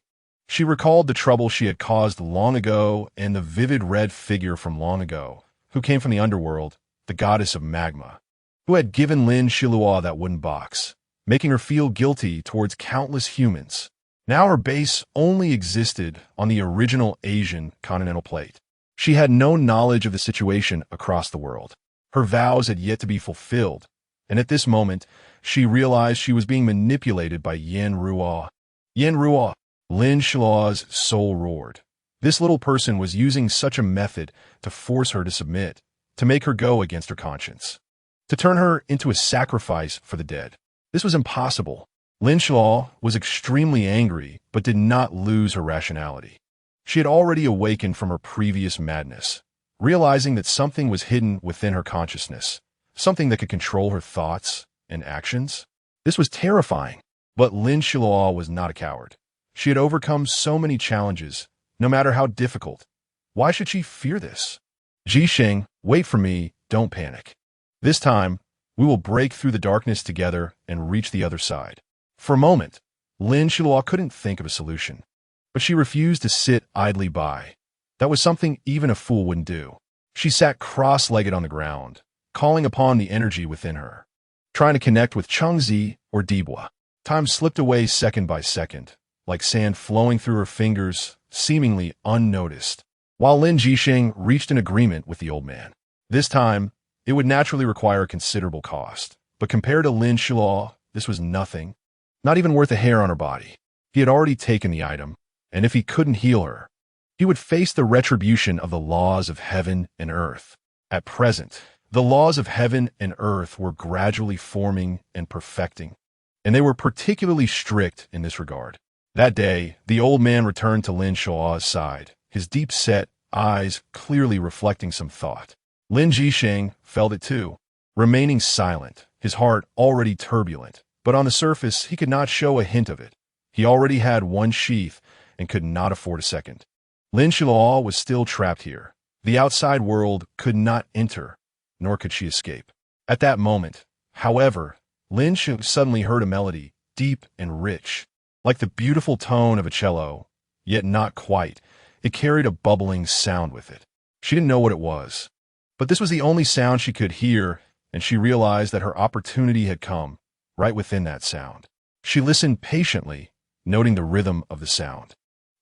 [SPEAKER 1] she recalled the trouble she had caused long ago and the vivid red figure from long ago, who came from the underworld, the goddess of magma, who had given Lin Xiluo that wooden box, making her feel guilty towards countless humans. Now her base only existed on the original Asian continental plate. She had no knowledge of the situation across the world. Her vows had yet to be fulfilled, and at this moment, she realized she was being manipulated by Yin Ruo. Yin Ruo, Lin Xiluo's soul roared. This little person was using such a method to force her to submit, to make her go against her conscience, to turn her into a sacrifice for the dead. This was impossible. Lin Xiluo was extremely angry, but did not lose her rationality. She had already awakened from her previous madness, realizing that something was hidden within her consciousness, something that could control her thoughts and actions. This was terrifying, but Lin Xiluo was not a coward. She had overcome so many challenges, no matter how difficult. Why should she fear this? Jisheng, wait for me, don't panic. This time, we will break through the darkness together and reach the other side. For a moment, Lin Xiluo couldn't think of a solution, but she refused to sit idly by. That was something even a fool wouldn't do. She sat cross-legged on the ground, calling upon the energy within her, trying to connect with Chengzi or Dibua. Time slipped away second by second, like sand flowing through her fingers, seemingly unnoticed, while Lin Jisheng reached an agreement with the old man. This time, it would naturally require a considerable cost, but compared to Lin Xiluo, this was nothing, not even worth a hair on her body. He had already taken the item, and if he couldn't heal her, he would face the retribution of the laws of heaven and earth. At present, the laws of heaven and earth were gradually forming and perfecting, and they were particularly strict in this regard. That day, the old man returned to Lin Xiluo's side, his deep-set eyes clearly reflecting some thought. Lin Jisheng felt it too, remaining silent, his heart already turbulent, but on the surface he could not show a hint of it. He already had one sheath and could not afford a second. Lin Xiluo was still trapped here. The outside world could not enter, nor could she escape. At that moment, however, Lin Xiluo suddenly heard a melody, deep and rich, like the beautiful tone of a cello, yet not quite. It carried a bubbling sound with it. She didn't know what it was, but this was the only sound she could hear, and she realized that her opportunity had come, right within that sound. She listened patiently, noting the rhythm of the sound.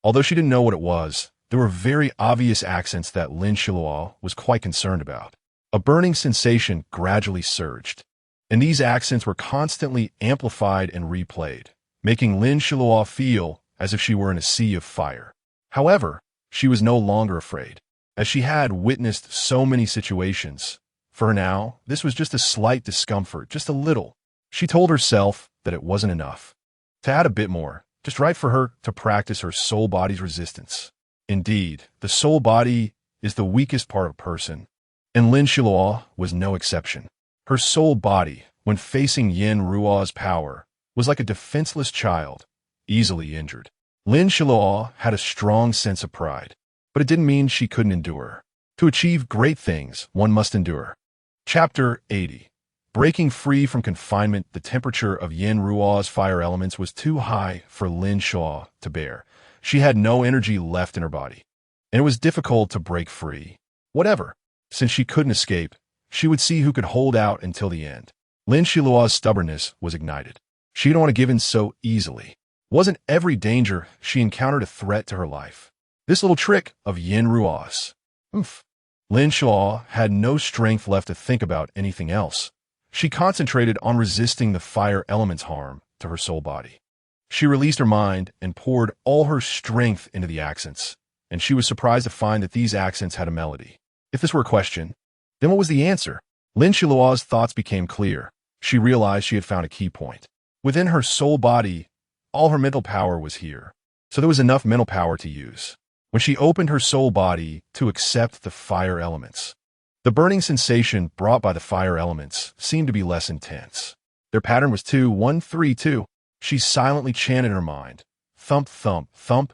[SPEAKER 1] Although she didn't know what it was, there were very obvious accents that Lin Xiluo was quite concerned about. A burning sensation gradually surged, and these accents were constantly amplified and replayed, making Lin Xiluo feel as if she were in a sea of fire. However, she was no longer afraid, as she had witnessed so many situations. For her now, this was just a slight discomfort, just a little. She told herself that it wasn't enough. To add a bit more, just right for her to practice her soul body's resistance. Indeed, the soul body is the weakest part of a person, and Lin Xiluo was no exception. Her soul body, when facing Yin Ruo's power, was like a defenseless child, easily injured. Lin Xiluo had a strong sense of pride, but it didn't mean she couldn't endure. To achieve great things, one must endure. Chapter 80. Breaking free from confinement, the temperature of Yin Ruo's fire elements was too high for Lin Xiluo to bear. She had no energy left in her body, and it was difficult to break free. Whatever, since she couldn't escape, she would see who could hold out until the end. Lin Xiluo's stubbornness was ignited. She didn't want to give in so easily. Wasn't every danger she encountered a threat to her life? This little trick of Yin Ruo's. Lin Xiluo had no strength left to think about anything else. She concentrated on resisting the fire element's harm to her soul body. She released her mind and poured all her strength into the accents, and she was surprised to find that these accents had a melody. If this were a question, then what was the answer? Lin Xiluo's thoughts became clear. She realized she had found a key point. Within her soul body, all her mental power was here, so there was enough mental power to use. When she opened her soul body to accept the fire elements, the burning sensation brought by the fire elements seemed to be less intense. Their pattern was 2-1-3-2. She silently chanted in her mind, thump, thump, thump,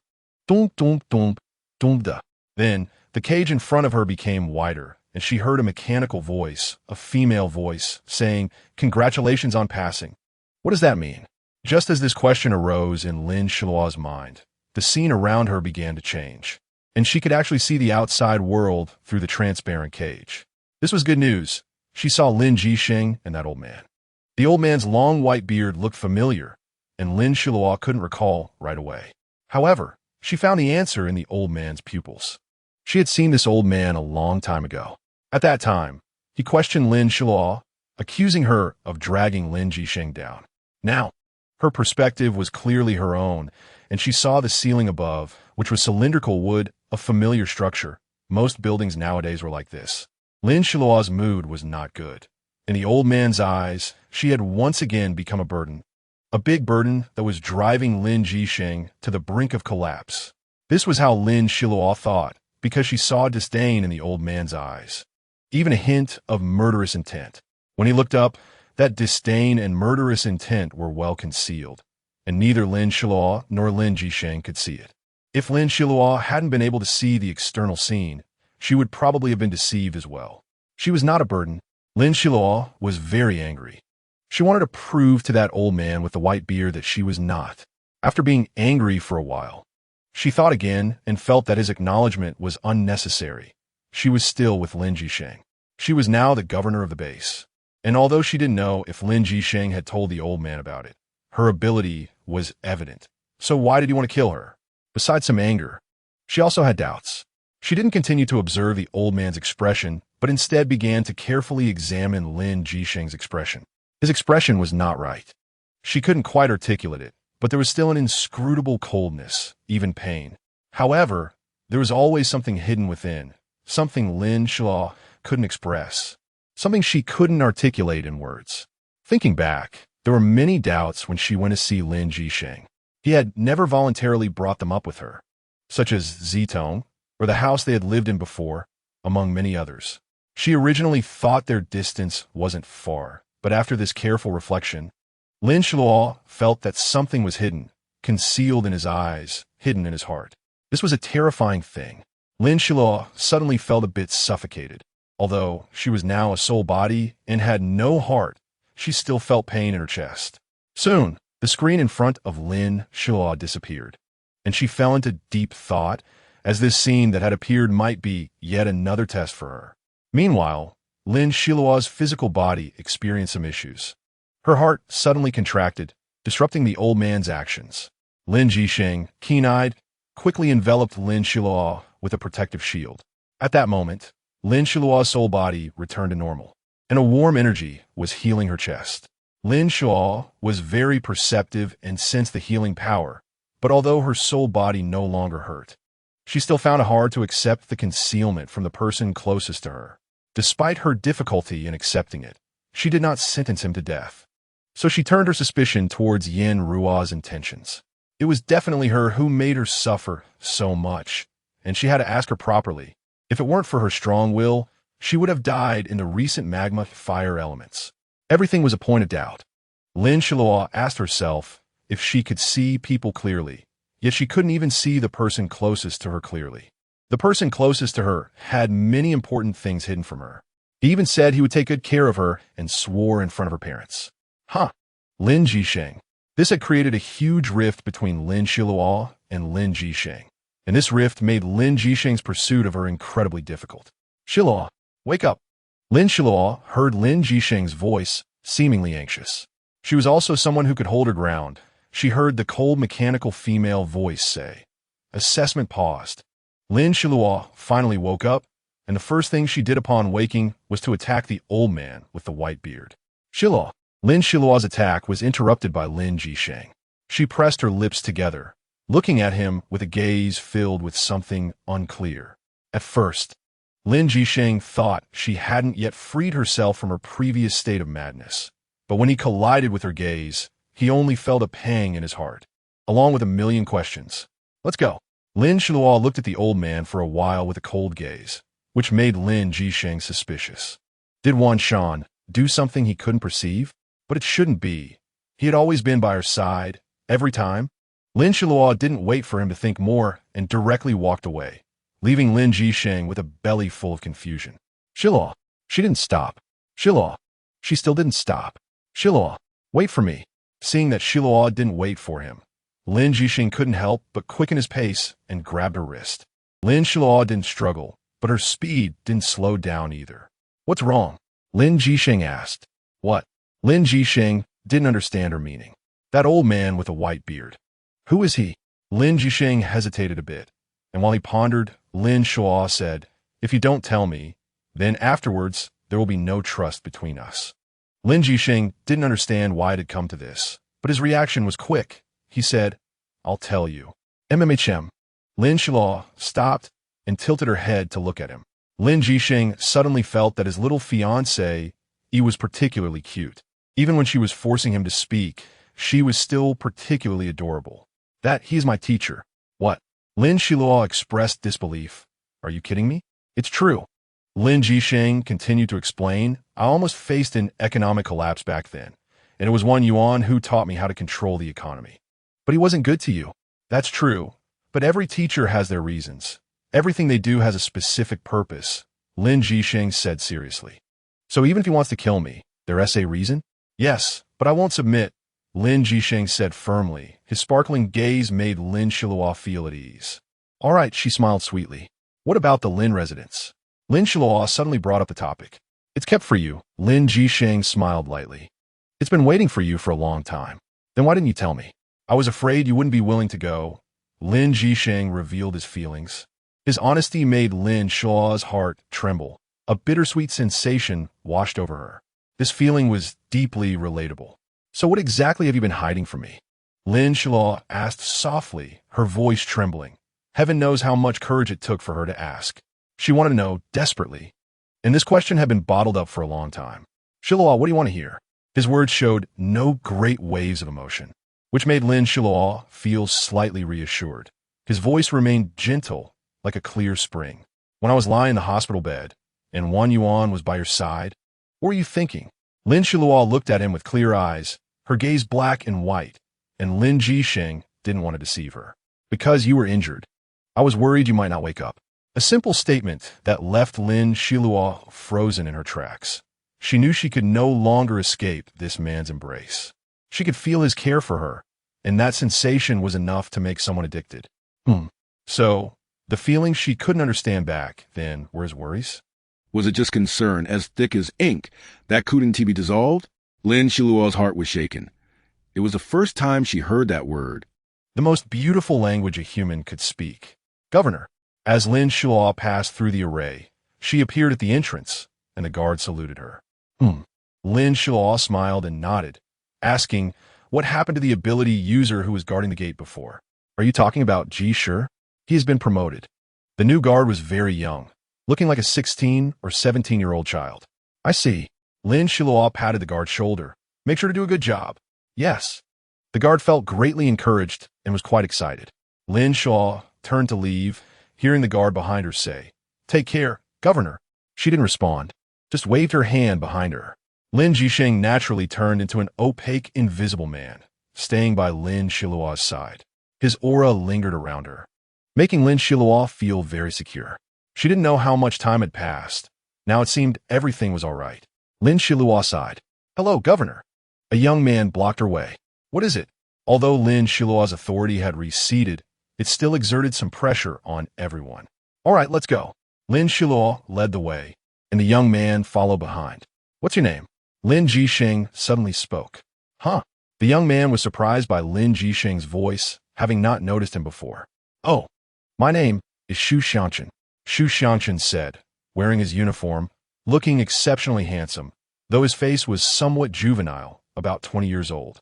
[SPEAKER 1] thump, thump, thump, thump, da. Then, the cage in front of her became wider, and she heard a mechanical voice, a female voice, saying, "Congratulations on passing." What does that mean? Just as this question arose in Lin Xiluo's mind, the scene around her began to change, and she could actually see the outside world through the transparent cage. This was good news. She saw Lin Jisheng and that old man. The old man's long white beard looked familiar, and Lin Xiluo couldn't recall right away. However, she found the answer in the old man's pupils. She had seen this old man a long time ago. At that time, he questioned Lin Xiluo, accusing her of dragging Lin Jisheng down. Now, her perspective was clearly her own, and she saw the ceiling above, which was cylindrical wood, a familiar structure. Most buildings nowadays were like this. Lin Xiluo's mood was not good. In the old man's eyes, she had once again become a burden. A big burden that was driving Lin Jisheng to the brink of collapse. This was how Lin Xiluo thought, because she saw disdain in the old man's eyes. Even a hint of murderous intent. When he looked up, that disdain and murderous intent were well concealed, and neither Lin Xiluo nor Lin Jisheng could see it. If Lin Xiluo hadn't been able to see the external scene, she would probably have been deceived as well. She was not a burden. Lin Xiluo was very angry. She wanted to prove to that old man with the white beard that she was not. After being angry for a while, she thought again and felt that his acknowledgement was unnecessary. She was still with Lin Jisheng. She was now the governor of the base. And although she didn't know if Lin Jisheng had told the old man about it, her ability was evident. So why did he want to kill her? Besides some anger, she also had doubts. She didn't continue to observe the old man's expression, but instead began to carefully examine Lin Jisheng's expression. His expression was not right. She couldn't quite articulate it, but there was still an inscrutable coldness, even pain. However, there was always something hidden within, something Lin Xiluo couldn't express, something she couldn't articulate in words. Thinking back, there were many doubts when she went to see Lin Jisheng. He had never voluntarily brought them up with her, such as Zitong, or the house they had lived in before, among many others. She originally thought their distance wasn't far, but after this careful reflection, Lin Xiluo felt that something was hidden, concealed in his eyes, hidden in his heart. This was a terrifying thing. Lin Xiluo suddenly felt a bit suffocated. Although she was now a soul body and had no heart, she still felt pain in her chest. Soon, the screen in front of Lin Xiluo disappeared, and she fell into deep thought, as this scene that had appeared might be yet another test for her. Meanwhile, Lin Xiluo's physical body experienced some issues. Her heart suddenly contracted, disrupting the old man's actions. Lin Jisheng, keen-eyed, quickly enveloped Lin Xiluo with a protective shield. At that moment, Lin Xiluo's soul body returned to normal, and a warm energy was healing her chest. Lin Xiluo was very perceptive and sensed the healing power, but although her soul body no longer hurt, she still found it hard to accept the concealment from the person closest to her. Despite her difficulty in accepting it, she did not sentence him to death. So she turned her suspicion towards Yin Ruo's intentions. It was definitely her who made her suffer so much, and she had to ask her properly. If it weren't for her strong will, she would have died in the recent magma fire elements. Everything was a point of doubt. Lin Xiluo asked herself if she could see people clearly, yet she couldn't even see the person closest to her clearly. The person closest to her had many important things hidden from her. He even said he would take good care of her and swore in front of her parents. Lin Jisheng. This had created a huge rift between Lin Xiluo and Lin Jisheng, and this rift made Lin Jisheng's pursuit of her incredibly difficult. "Xiluo, wake up." Lin Xiluo heard Lin Jisheng's voice, seemingly anxious. She was also someone who could hold her ground. She heard the cold mechanical female voice say. Assessment paused. Lin Xiluo finally woke up, and the first thing she did upon waking was to attack the old man with the white beard. Xiluo. Lin Xiluo's attack was interrupted by Lin Jisheng. She pressed her lips together, looking at him with a gaze filled with something unclear. At first, Lin Jisheng thought she hadn't yet freed herself from her previous state of madness. But when he collided with her gaze, he only felt a pang in his heart, along with a million questions. Let's go. Lin Xiluo looked at the old man for a while with a cold gaze, which made Lin Jisheng suspicious. Did Wan Shan do something he couldn't perceive? But it shouldn't be. He had always been by her side, every time. Lin Xiluo didn't wait for him to think more and directly walked away, leaving Lin Jisheng with a belly full of confusion. Xiluo. She didn't stop. Xiluo. She still didn't stop. Xiluo. Wait for me. Seeing that Xiluo didn't wait for him, Lin Jisheng couldn't help but quicken his pace and grabbed her wrist. Lin Xiluo didn't struggle, but her speed didn't slow down either. What's wrong? Lin Jisheng asked. What? Lin Jisheng didn't understand her meaning. That old man with a white beard. Who is he? Lin Jisheng hesitated a bit, and while he pondered, Lin Xiluo said, If you don't tell me, then afterwards there will be no trust between us. Lin Jisheng didn't understand why it had come to this, but his reaction was quick. He said, I'll tell you. MMHM. Lin Xiluo stopped and tilted her head to look at him. Lin Jisheng suddenly felt that his little fiancé, he was particularly cute. Even when she was forcing him to speak, she was still particularly adorable. That he's my teacher. What? Lin Xiluo expressed disbelief. Are you kidding me? It's true. Lin Jisheng continued to explain. I almost faced an economic collapse back then, and it was one Yuan who taught me how to control the economy. But he wasn't good to you. That's true. But every teacher has their reasons. Everything they do has a specific purpose, Lin Jisheng said seriously. So even if he wants to kill me, there's a reason? Yes, but I won't submit, Lin Jisheng said firmly. His sparkling gaze made Lin Xiluo feel at ease. All right, she smiled sweetly. What about the Lin residence? Lin Xiluo suddenly brought up the topic. It's kept for you, Lin Jisheng smiled lightly. It's been waiting for you for a long time. Then why didn't you tell me? I was afraid you wouldn't be willing to go. Lin Jisheng revealed his feelings. His honesty made Lin Xiluo's heart tremble. A bittersweet sensation washed over her. This feeling was deeply relatable. So what exactly have you been hiding from me? Lin Xiluo asked softly, her voice trembling. Heaven knows how much courage it took for her to ask. She wanted to know desperately. And this question had been bottled up for a long time. Xiluo, what do you want to hear? His words showed no great waves of emotion, which made Lin Xiluo feel slightly reassured. His voice remained gentle, like a clear spring. When I was lying in the hospital bed, and Wan Yuan was by your side, what were you thinking? Lin Xiluo looked at him with clear eyes, her gaze black and white, and Lin Jisheng didn't want to deceive her. Because you were injured. I was worried you might not wake up. A simple statement that left Lin Xiluo frozen in her tracks. She knew she could no longer escape this man's embrace. She could feel his care for her, and that sensation was enough to make someone addicted. So, the feelings she couldn't understand back then were his worries?
[SPEAKER 2] Was it just concern as thick as ink that couldn't be dissolved? Lin Xiluo's heart was shaken. It was the first time she heard that word.
[SPEAKER 1] The most beautiful language a human could speak. Governor. As Lin Xiluo passed through the array, she appeared at the entrance, and the guard saluted her. Lin Xiluo smiled and nodded, asking, what happened to the ability user who was guarding the gate before? Are you talking about Ji Shi? He has been promoted. The new guard was very young, looking like a 16 or 17-year-old child. I see. Lin Xiluo patted the guard's shoulder. Make sure to do a good job. Yes. The guard felt greatly encouraged and was quite excited. Lin Xiluo turned to leave, hearing the guard behind her say, Take care, Governor. She didn't respond, just waved her hand behind her. Lin Jisheng naturally turned into an opaque, invisible man, staying by Lin Xiluo's side. His aura lingered around her, making Lin Xiluo feel very secure. She didn't know how much time had passed. Now it seemed everything was all right. Lin Xiluo sighed. Hello, Governor. A young man blocked her way. What is it? Although Lin Xiluo's authority had receded, it still exerted some pressure on everyone. All right, let's go. Lin Xiluo led the way, and the young man followed behind. What's your name? Lin Jisheng suddenly spoke. Huh? The young man was surprised by Lin Jisheng's voice, having not noticed him before. Oh, my name is Shu Xianchen. Shu Xianchen said, wearing his uniform, looking exceptionally handsome, though his face was somewhat juvenile, about 20 years old.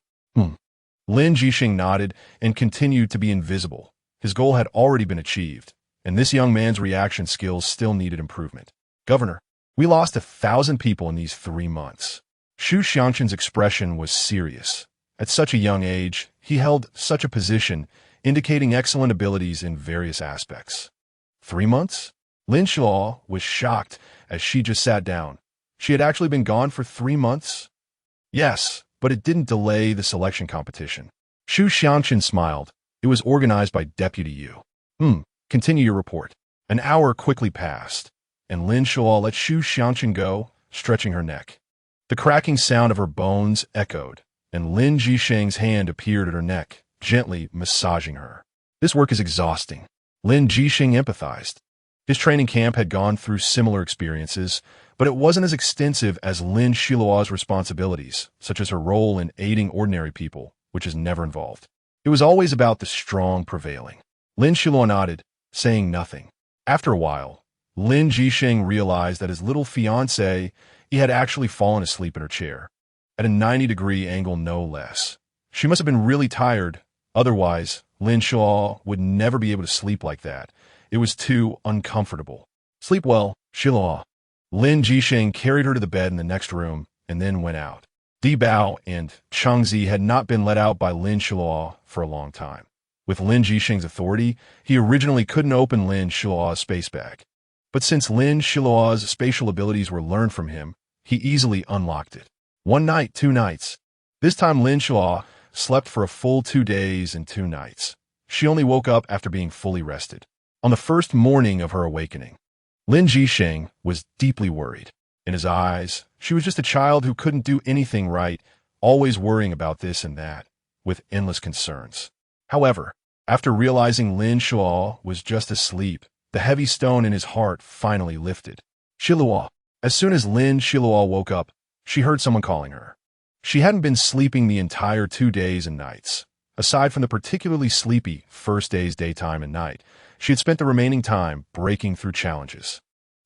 [SPEAKER 1] Lin Jixing nodded and continued to be invisible. His goal had already been achieved, and this young man's reaction skills still needed improvement. Governor, we lost 1,000 people in these 3 months. Xu Xiangqin's expression was serious. At such a young age, he held such a position, indicating excellent abilities in various aspects. 3 months? Lin Xiluo was shocked as she just sat down. She had actually been gone for 3 months? Yes, but it didn't delay the selection competition. Xu Xiangqin smiled. It was organized by Deputy Yu. Continue your report. An hour quickly passed, and Lin Xiluo let Xu Xiangqin go, stretching her neck. The cracking sound of her bones echoed, and Lin Jixing's hand appeared at her neck, gently massaging her. This work is exhausting. Lin Jixing empathized. His training camp had gone through similar experiences, but it wasn't as extensive as Lin Xiluo's responsibilities, such as her role in aiding ordinary people, which is never involved. It was always about the strong prevailing. Lin Xiluo nodded, saying nothing. After a while, Lin Jixing realized that his little fiancé, he had actually fallen asleep in her chair, at a 90-degree angle no less. She must have been really tired, otherwise Lin Xiluo would never be able to sleep like that. It was too uncomfortable. Sleep well, Xiluo. Lin Jixing carried her to the bed in the next room and then went out. Di Bao and Changzi had not been let out by Lin Xiluo for a long time. With Lin Jixing's authority, he originally couldn't open Lin Xiluo's space bag. But since Lin Xiluo's spatial abilities were learned from him, he easily unlocked it. 1 night, 2 nights. This time Lin Xiluo slept for a full 2 days and 2 nights. She only woke up after being fully rested. On the first morning of her awakening, Lin Jixing was deeply worried. In his eyes, she was just a child who couldn't do anything right, always worrying about this and that, with endless concerns. However, after realizing Lin Xiluo was just asleep, the heavy stone in his heart finally lifted. Xiluo. As soon as Lin Xiluo woke up, she heard someone calling her. She hadn't been sleeping the entire 2 days and nights. Aside from the particularly sleepy first day's daytime and night, she had spent the remaining time breaking through challenges.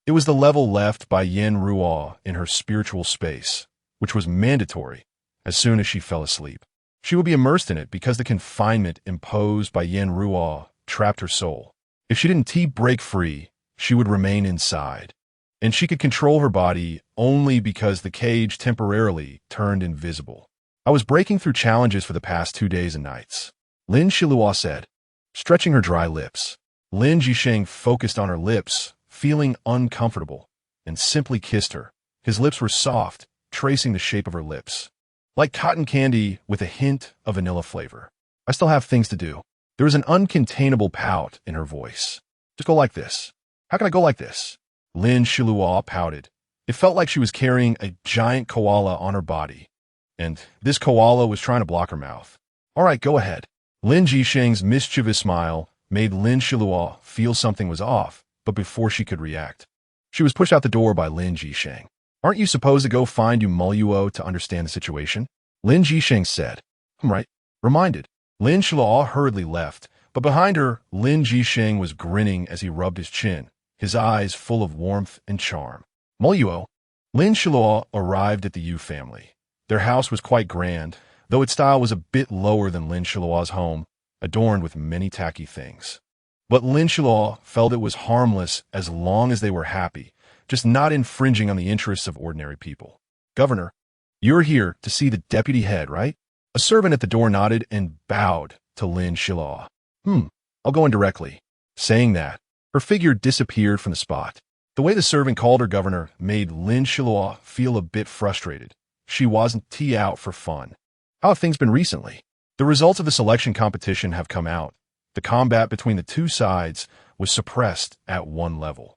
[SPEAKER 1] It was the level left by Yen Ruo in her spiritual space, which was mandatory as soon as she fell asleep. She would be immersed in it because the confinement imposed by Yen Ruo trapped her soul. If she didn't break free, she would remain inside. And she could control her body only because the cage temporarily turned invisible. I was breaking through challenges for the past 2 days and nights, Lin Xiluo said, stretching her dry lips. Lin Jixing focused on her lips, feeling uncomfortable, and simply kissed her. His lips were soft, tracing the shape of her lips, like cotton candy with a hint of vanilla flavor. I still have things to do. There was an uncontainable pout in her voice. Just go like this. How can I go like this? Lin Xiluo pouted. It felt like she was carrying a giant koala on her body, and this koala was trying to block her mouth. All right, go ahead. Lin Jixing's mischievous smile made Lin Xiluo feel something was off, but before she could react, she was pushed out the door by Lin Jixing. Aren't you supposed to go find you.It to understand the situation? Lin Jixing said. I'm right. Reminded. Lin Xiluo hurriedly left, but behind her, Lin Jixing was grinning as he rubbed his chin, his eyes full of warmth and charm. you.It. Lin Xiluo arrived at the Yu family. Their house was quite grand, though its style was a bit lower than Lin Xiluo's home, adorned with many tacky things. But Lin Xiluo felt it was harmless as long as they were happy, just not infringing on the interests of ordinary people. Governor, you're here to see the deputy head, right? A servant at the door nodded and bowed to Lin Xiluo. I'll go in directly. Saying that, her figure disappeared from the spot. The way the servant called her governor made Lin Xiluo feel a bit frustrated. She wasn't out for fun. How have things been recently? The results of the selection competition have come out. The combat between the two sides was suppressed at 1 level.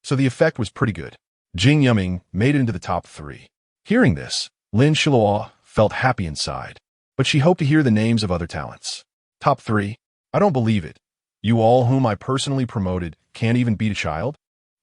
[SPEAKER 1] So the effect was pretty good. Jing Yuming made it into the top 3. Hearing this, Lin Xiluo felt happy inside, but she hoped to hear the names of other talents. Top 3? I don't believe it. You all whom I personally promoted can't even beat a child?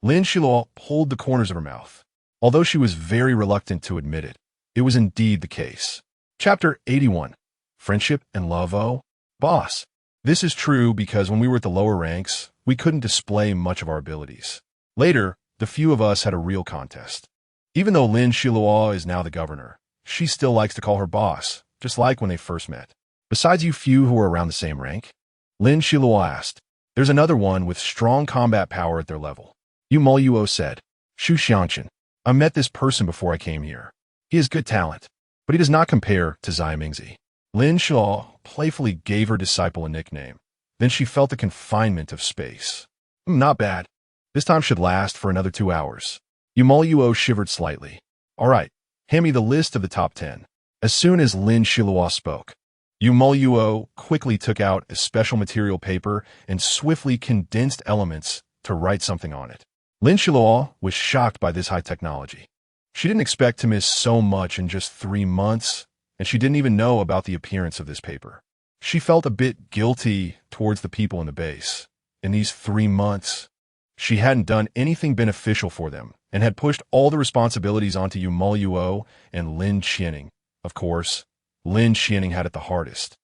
[SPEAKER 1] Lin Xiluo pulled the corners of her mouth. Although she was very reluctant to admit it, it was indeed the case. Chapter 81. Friendship and Love. Oh, boss. This is true because when we were at the lower ranks, we couldn't display much of our abilities. Later, the few of us had a real contest. Even though Lin Xiluo is now the governor, she still likes to call her boss, just like when they first met. Besides you few who are around the same rank? Lin Xiluo asked. There's another one with strong combat power at their level. You.It said. Shu Xiangqin. I met this person before I came here. He has good talent, but he does not compare to Zai Mingzi. Lin Xiluo playfully gave her disciple a nickname. Then she felt the confinement of space. Not bad. This time should last for another 2 hours. You.It shivered slightly. All right, hand me the list of the top 10. As soon as Lin Xiluo spoke, You.It quickly took out a special material paper and swiftly condensed elements to write something on it. Lin Xiluo was shocked by this high technology. She didn't expect to miss so much in just 3 months, and she didn't even know about the appearance of this paper. She felt a bit guilty towards the people in the base. In these 3 months, she hadn't done anything beneficial for them and had pushed all the responsibilities onto You.It and Lin Xianing. Of course, Lin Xianing had it the hardest.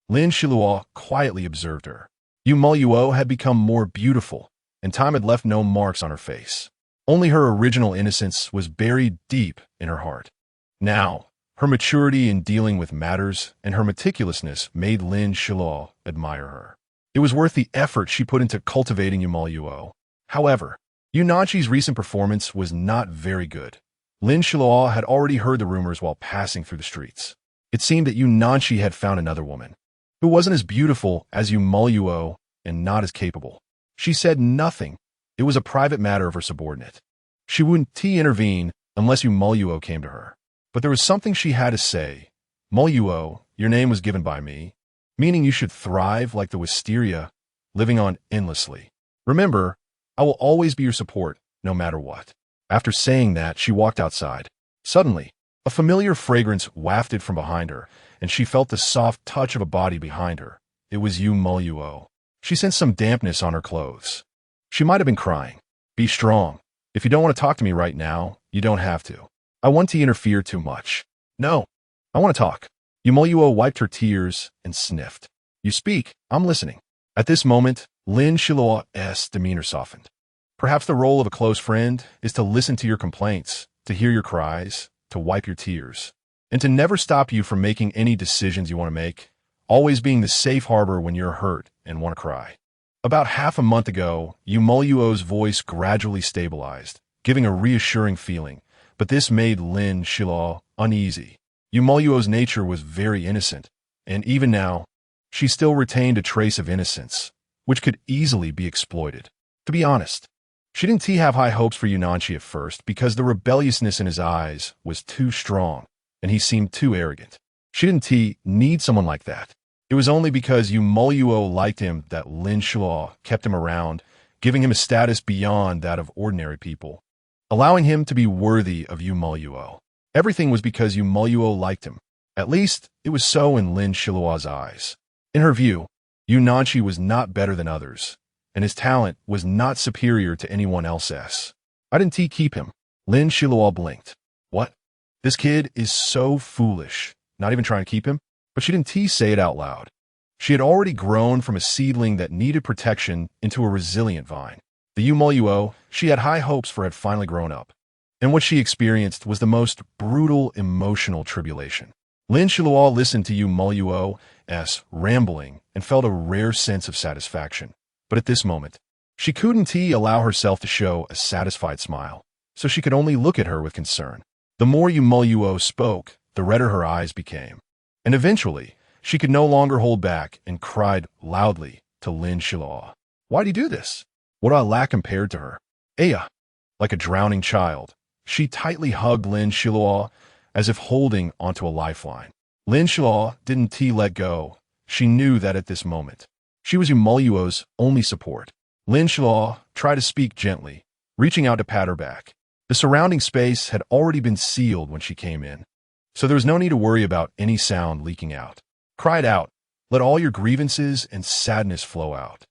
[SPEAKER 1] Lin Xiluo quietly observed her. You.It had become more beautiful, and time had left no marks on her face. Only her original innocence was buried deep in her heart. Now, her maturity in dealing with matters and her meticulousness made Lin Xiluo admire her. It was worth the effort she put into cultivating You.It. However, Yu Nanqi's recent performance was not very good. Lin Xiluo had already heard the rumors while passing through the streets. It seemed that Yu Nanqi had found another woman, who wasn't as beautiful as You.It and not as capable. She said nothing. It was a private matter of her subordinate. She wouldn't intervene unless You.It came to her. But there was something she had to say. You.It, your name was given by me, meaning you should thrive like the wisteria, living on endlessly. Remember, I will always be your support, no matter what. After saying that, she walked outside. Suddenly, a familiar fragrance wafted from behind her, and she felt the soft touch of a body behind her. It was You.It. She sensed some dampness on her clothes. She might have been crying. Be strong. If you don't want to talk to me right now, you don't have to. I want to interfere too much. No, I want to talk. You.It wiped her tears and sniffed. You speak, I'm listening. At this moment, Lin Xiluo's demeanor softened. Perhaps the role of a close friend is to listen to your complaints, to hear your cries, to wipe your tears, and to never stop you from making any decisions you want to make, always being the safe harbor when you're hurt and want to cry. About half a month ago, You.It's voice gradually stabilized, giving a reassuring feeling, but this made Lin Xiluo uneasy. You.It's nature was very innocent, and even now, she still retained a trace of innocence, which could easily be exploited. To be honest, she didn't have high hopes for Yu Nanqi at first because the rebelliousness in his eyes was too strong, and he seemed too arrogant. She didn't need someone like that. It was only because You.It liked him that Lin Xiluo kept him around, giving him a status beyond that of ordinary people, allowing him to be worthy of You.It. Everything was because You.It liked him. At least, it was so in Lin Xiluo's eyes. In her view, Yu Nanqi was not better than others, and his talent was not superior to anyone else's. I didn't keep him. Lin Xiluo blinked. What? This kid is so foolish. Not even trying to keep him? But she didn't say it out loud. She had already grown from a seedling that needed protection into a resilient vine. The You.It she had high hopes for had finally grown up. And what she experienced was the most brutal emotional tribulation. Lin Xiluo listened to You.It's rambling and felt a rare sense of satisfaction. But at this moment, she couldn't allow herself to show a satisfied smile, so she could only look at her with concern. The more You.It spoke, the redder her eyes became. And eventually, she could no longer hold back and cried loudly to Lin Xiluo. Why do you do this? What do I lack compared to her? Aya. Like a drowning child, she tightly hugged Lin Xiluo as if holding onto a lifeline. Lin Xiluo didn't let go. She knew that at this moment, she was You.It's only support. Lin Xiluo tried to speak gently, reaching out to pat her back. The surrounding space had already been sealed when she came in, so there was no need to worry about any sound leaking out. Cried out, let all your grievances and sadness flow out.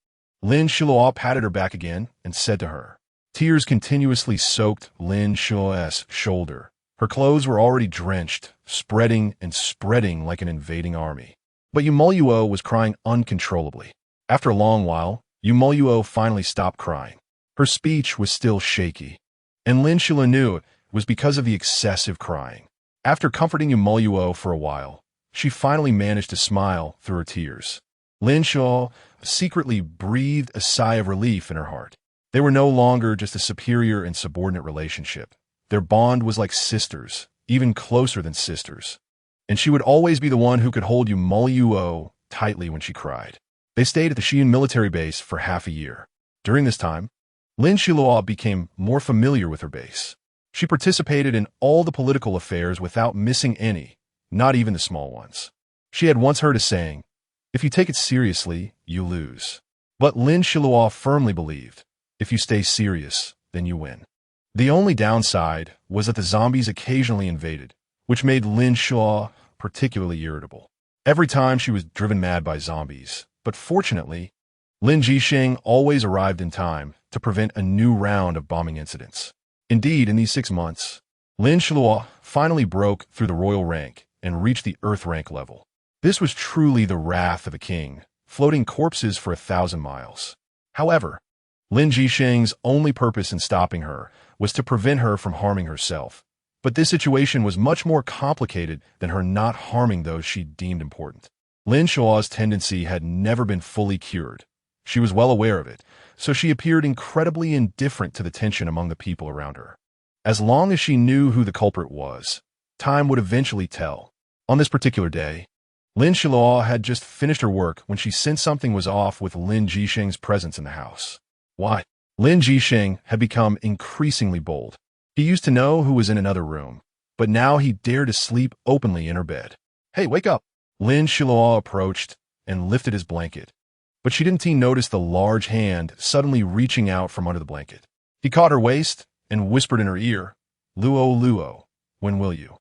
[SPEAKER 1] Lin Xiluo patted her back again and said to her. Tears continuously soaked Lin Xiluo's shoulder. Her clothes were already drenched, spreading and spreading like an invading army. But You.It was crying uncontrollably. After a long while, You.It finally stopped crying. Her speech was still shaky. And Lin Xiluo knew it was because of the excessive crying. After comforting you.It for a while, she finally managed to smile through her tears. Lin Xiluo secretly breathed a sigh of relief in her heart. They were no longer just a superior and subordinate relationship. Their bond was like sisters, even closer than sisters. And she would always be the one who could hold you.It tightly when she cried. They stayed at the Xi'an military base for half a year. During this time, Lin Xiluo became more familiar with her base. She participated in all the political affairs without missing any, not even the small ones. She had once heard a saying, "If you take it seriously, you lose." But Lin Xiluo firmly believed, if you stay serious, then you win. The only downside was that the zombies occasionally invaded, which made Lin Xiluo particularly irritable. Every time she was driven mad by zombies, but fortunately, Lin Jixing always arrived in time to prevent a new round of bombing incidents. Indeed, in these 6 months, Lin Xiluo finally broke through the royal rank and reached the earth rank level. This was truly the wrath of a king, floating corpses for 1,000 miles. However, Lin Jixing's only purpose in stopping her was to prevent her from harming herself. But this situation was much more complicated than her not harming those she deemed important. Lin Xiluo's tendency had never been fully cured. She was well aware of it, so she appeared incredibly indifferent to the tension among the people around her. As long as she knew who the culprit was, time would eventually tell. On this particular day, Lin Xiluo had just finished her work when she sensed something was off with Lin Jixing's presence in the house. Why? Lin Jixing had become increasingly bold. He used to know who was in another room, but now he dared to sleep openly in her bed. "Hey, wake up!" Lin Xiluo approached and lifted his blanket, but she didn't notice the large hand suddenly reaching out from under the blanket. He caught her waist and whispered in her ear, "Luo, when will you?"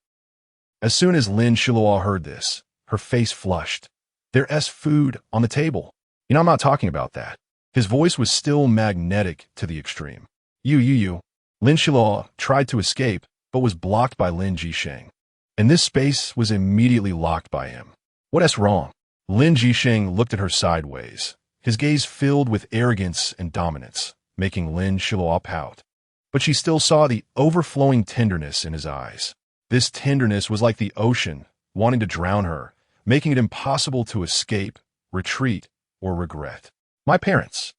[SPEAKER 1] As soon as Lin Xiluo heard this, her face flushed. "There's food on the table. I'm not talking about that." His voice was still magnetic to the extreme. You. Lin Xiluo tried to escape, but was blocked by Lin Jixing. And this space was immediately locked by him. "What's wrong?" Lin Jixing looked at her sideways, his gaze filled with arrogance and dominance, making Lin Xiluo pout. But she still saw the overflowing tenderness in his eyes. This tenderness was like the ocean, wanting to drown her, making it impossible to escape, retreat, or regret. "My parents."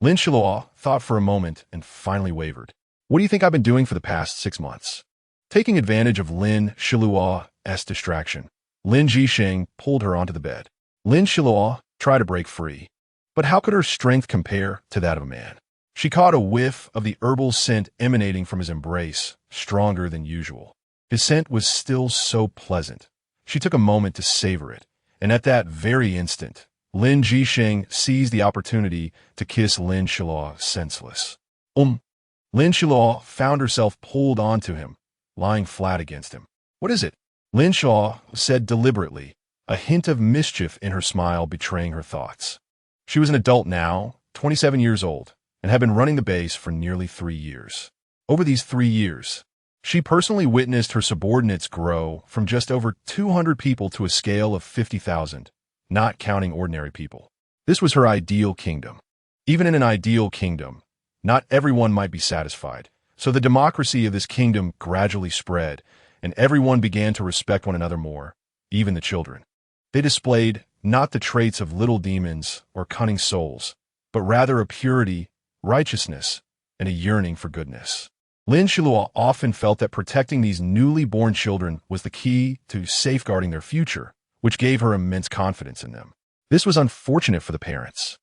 [SPEAKER 1] Lin Xiluo thought for a moment and finally wavered. "What do you think I've been doing for the past 6 months?" Taking advantage of Lin Xiluo's distraction, Lin Jixing pulled her onto the bed. Lin Xiluo tried to break free, but how could her strength compare to that of a man? She caught a whiff of the herbal scent emanating from his embrace, stronger than usual. His scent was still so pleasant. She took a moment to savor it, and at that very instant, Lin Jixing seized the opportunity to kiss Lin Xiluo senseless. Lin Xiluo found herself pulled onto him, lying flat against him. "What is it?" Lin Xiluo said deliberately, a hint of mischief in her smile betraying her thoughts. She was an adult now, 27 years old, and had been running the base for nearly 3 years. Over these 3 years, she personally witnessed her subordinates grow from just over 200 people to a scale of 50,000. Not counting ordinary people. This was her ideal kingdom. Even in an ideal kingdom, not everyone might be satisfied, so the democracy of this kingdom gradually spread, and everyone began to respect one another more, even the children. They displayed not the traits of little demons or cunning souls, but rather a purity, righteousness, and a yearning for goodness. Lin Xiluo often felt that protecting these newly born children was the key to safeguarding their future, which gave her immense confidence in them. This was unfortunate for the parents,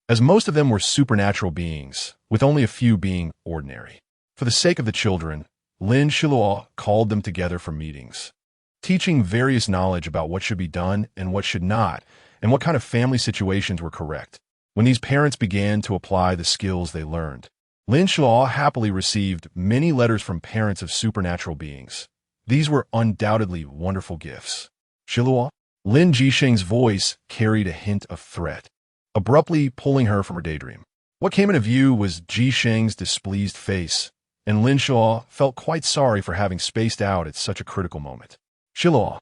[SPEAKER 1] as most of them were supernatural beings, with only a few being ordinary. For the sake of the children, Lin Xiluo called them together for meetings, teaching various knowledge about what should be done and what should not, and what kind of family situations were correct. When these parents began to apply the skills they learned, Lin Xiluo happily received many letters from parents of supernatural beings. These were undoubtedly wonderful gifts. "Xiluo?" Lin Jixing's voice carried a hint of threat, abruptly pulling her from her daydream. What came into view was Jixing's displeased face, and Lin Xiluo felt quite sorry for having spaced out at such a critical moment. "Xiluo,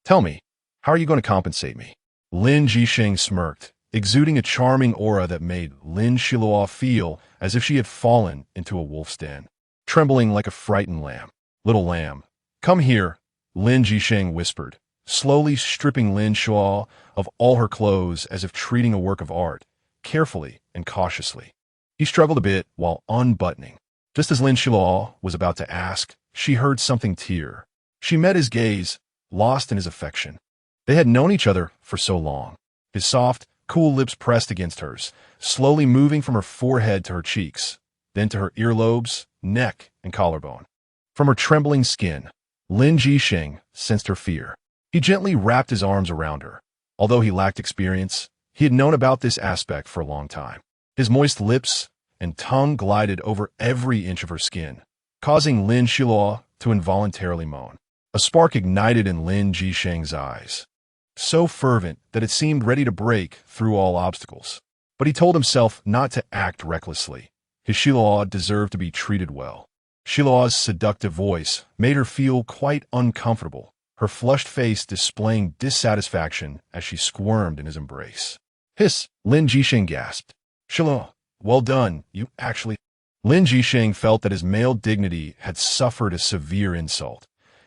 [SPEAKER 1] tell me, how are you going to compensate me?" Lin Jixing smirked, exuding a charming aura that made Lin Xiluo feel as if she had fallen into a wolf's den. trembling like a frightened lamb. Little lamb, come here, Lin Jisheng whispered, slowly stripping Lin Xiluo of all her clothes as if treating a work of art, carefully and cautiously. He struggled a bit while unbuttoning. Just as Lin Xiluo was about to ask, she heard something tear. She met his gaze, lost in his affection. They had known each other for so long. His soft, cool lips pressed against hers, slowly moving from her forehead to her cheeks, then to her earlobes, neck, and collarbone. From her trembling skin, Lin Jisheng sensed her fear. He gently wrapped his arms around her. Although he lacked experience, he had known about this aspect for a long time. His moist lips and tongue glided over every inch of her skin, causing Lin Xiluo to involuntarily moan. A spark ignited in Lin Jisheng's eyes, so fervent that it seemed ready to break through all obstacles. But he told himself not to act recklessly. His Xiluo deserved to be treated well. Xiluo's seductive voice made her feel quite uncomfortable, her flushed face displaying dissatisfaction as she squirmed in his embrace. Hiss, Lin Jisheng gasped. Xiluo, well done, you actually... Lin Jisheng felt that his male dignity had suffered a severe insult,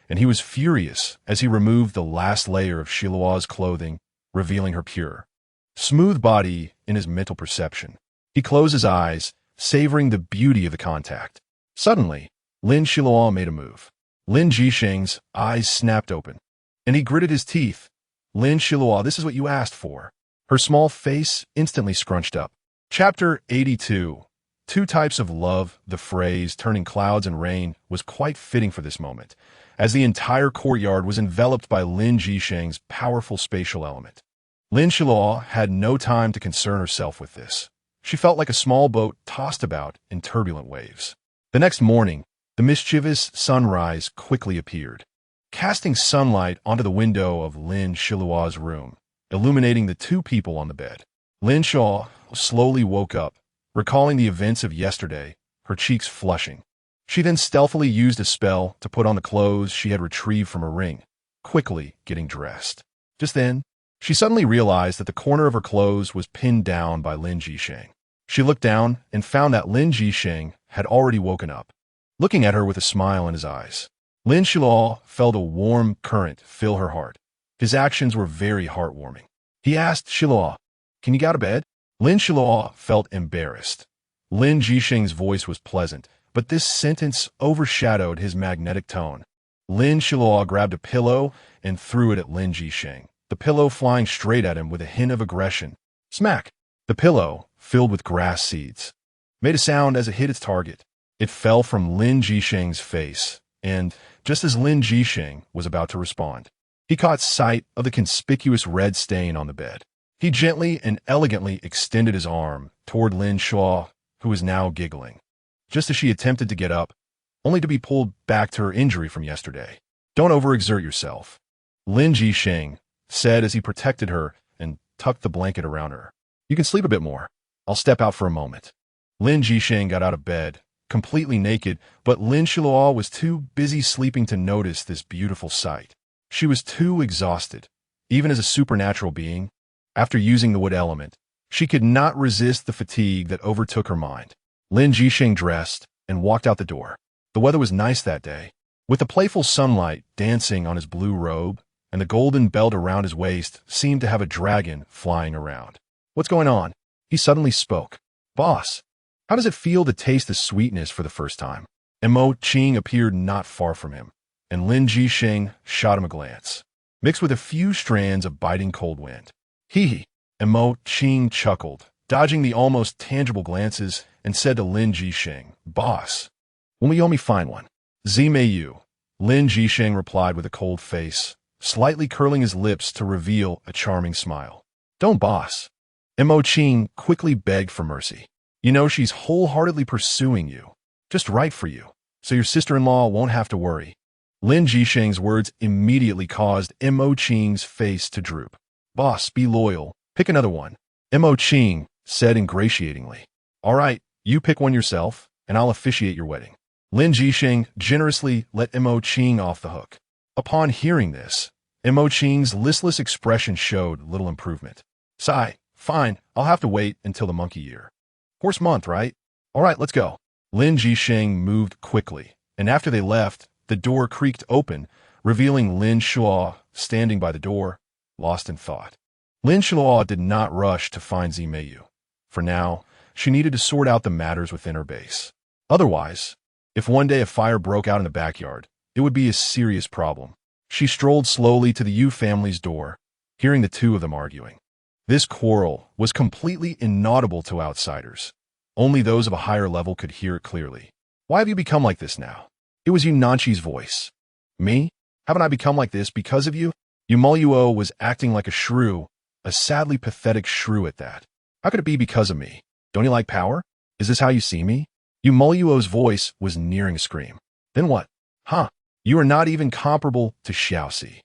[SPEAKER 1] and he was furious as he removed the last layer of Xiluo's clothing, revealing her pure, smooth body in his mental perception. He closed his eyes, savoring the beauty of the contact. Suddenly, Lin Xiluo made a move. Lin Jisheng's eyes snapped open, and he gritted his teeth. Lin Xiluo, this is what you asked for. Her small face instantly scrunched up. Chapter 82. Two types of love. The phrase, turning clouds and rain, was quite fitting for this moment, as the entire courtyard was enveloped by Lin Jisheng's powerful spatial element. Lin Xiluo had no time to concern herself with this. She felt like a small boat tossed about in turbulent waves. The next morning, the mischievous sunrise quickly appeared, casting sunlight onto the window of Lin Xiluo's room, illuminating the two people on the bed. Lin Xiluo slowly woke up, recalling the events of yesterday, her cheeks flushing. She then stealthily used a spell to put on the clothes she had retrieved from her ring, quickly getting dressed. Just then, she suddenly realized that the corner of her clothes was pinned down by Lin Jisheng. She looked down and found that Lin Jisheng had already woken up, looking at her with a smile in his eyes. Lin Xiluo felt a warm current fill her heart. His actions were very heartwarming. He asked Xiluo, "Can you get out of bed?" Lin Xiluo felt embarrassed. Lin Jisheng's voice was pleasant, but this sentence overshadowed his magnetic tone. Lin Xiluo grabbed a pillow and threw it at Lin Jisheng, the pillow flying straight at him with a hint of aggression. Smack! The pillow, filled with grass seeds, made a sound as it hit its target. It fell from Lin Jisheng's face, and, just as Lin Jisheng was about to respond, he caught sight of the conspicuous red stain on the bed. He gently and elegantly extended his arm toward Lin Xiluo, who was now giggling, just as she attempted to get up, only to be pulled back to her injury from yesterday. "Don't overexert yourself," Lin Jisheng said as he protected her and tucked the blanket around her. "You can sleep a bit more. I'll step out for a moment." Lin Jisheng got out of bed, completely naked, but Lin Xiluo was too busy sleeping to notice this beautiful sight. She was too exhausted. Even as a supernatural being, after using the wood element, she could not resist the fatigue that overtook her mind. Lin Jisheng dressed and walked out the door. The weather was nice that day, with the playful sunlight dancing on his blue robe, and the golden belt around his waist seemed to have a dragon flying around. "What's going on?" He suddenly spoke. "Boss, how does it feel to taste the sweetness for the first time?" Mo Qing appeared not far from him, and Lin Jisheng shot him a glance, mixed with a few strands of biting cold wind. Hee. Mo Qing chuckled, dodging the almost tangible glances, and said to Lin Jisheng, "Boss, when will you me find one?" "Zi Mei Yu," Lin Jisheng replied with a cold face, slightly curling his lips to reveal a charming smile. "Don't, boss." Mo Qing quickly begged for mercy. "You know she's wholeheartedly pursuing you, just right for you, so your sister-in-law won't have to worry." Lin Jisheng's words immediately caused Mo Qing's face to droop. "Boss, be loyal. Pick another one," Mo Qing said ingratiatingly. "All right, you pick one yourself, and I'll officiate your wedding." Lin Jisheng generously let Mo Qing off the hook. Upon hearing this, Mo Qing's listless expression showed little improvement. "Sigh, fine, I'll have to wait until the monkey year. Horse month, right? All right, let's go." Lin Jisheng moved quickly, and after they left, the door creaked open, revealing Lin Xiluo standing by the door, lost in thought. Lin Xiluo did not rush to find Zimeyu. For now, she needed to sort out the matters within her base. Otherwise, if one day a fire broke out in the backyard, it would be a serious problem. She strolled slowly to the Yu family's door, hearing the two of them arguing. This quarrel was completely inaudible to outsiders. Only those of a higher level could hear it clearly. Why have you become like this now? It was you.Nanchi's voice. Me? Haven't I become like this because of you? you.It was acting like a shrew, a sadly pathetic shrew at that. How could it be because of me? Don't you like power? Is this how you see me? you.It's voice was nearing a scream. Then what? Huh? You are not even comparable to Xiaoxi.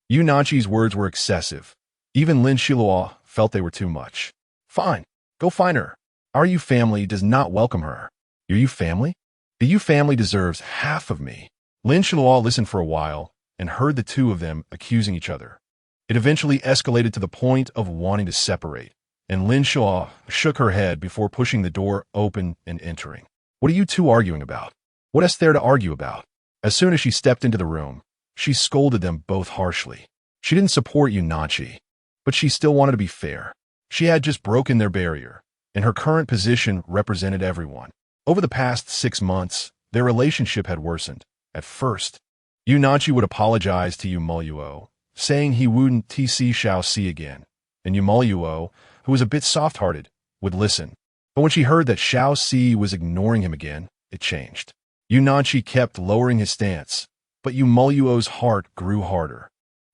[SPEAKER 1] you.Nanchi's words were excessive. Even Lin Xiluo felt they were too much. Fine, go find her. Our Yu family does not welcome her. Your Yu family? The Yu family deserves half of me. Lin Xiluo listened for a while and heard the two of them accusing each other. It eventually escalated to the point of wanting to separate, and Lin Xiluo shook her head before pushing the door open and entering. What are you two arguing about? What is there to argue about? As soon as she stepped into the room, she scolded them both harshly. She didn't support you.Nanchi, but she still wanted to be fair. She had just broken their barrier, and her current position represented everyone. Over the past 6 months, their relationship had worsened. At first, you.Nanchi would apologize to you.It, saying he wouldn't see Xiaoxi again, and you.It, who was a bit soft-hearted, would listen. But when she heard that Xiaoxi was ignoring him again, it changed. you.Nanchi kept lowering his stance, but you.It's heart grew harder.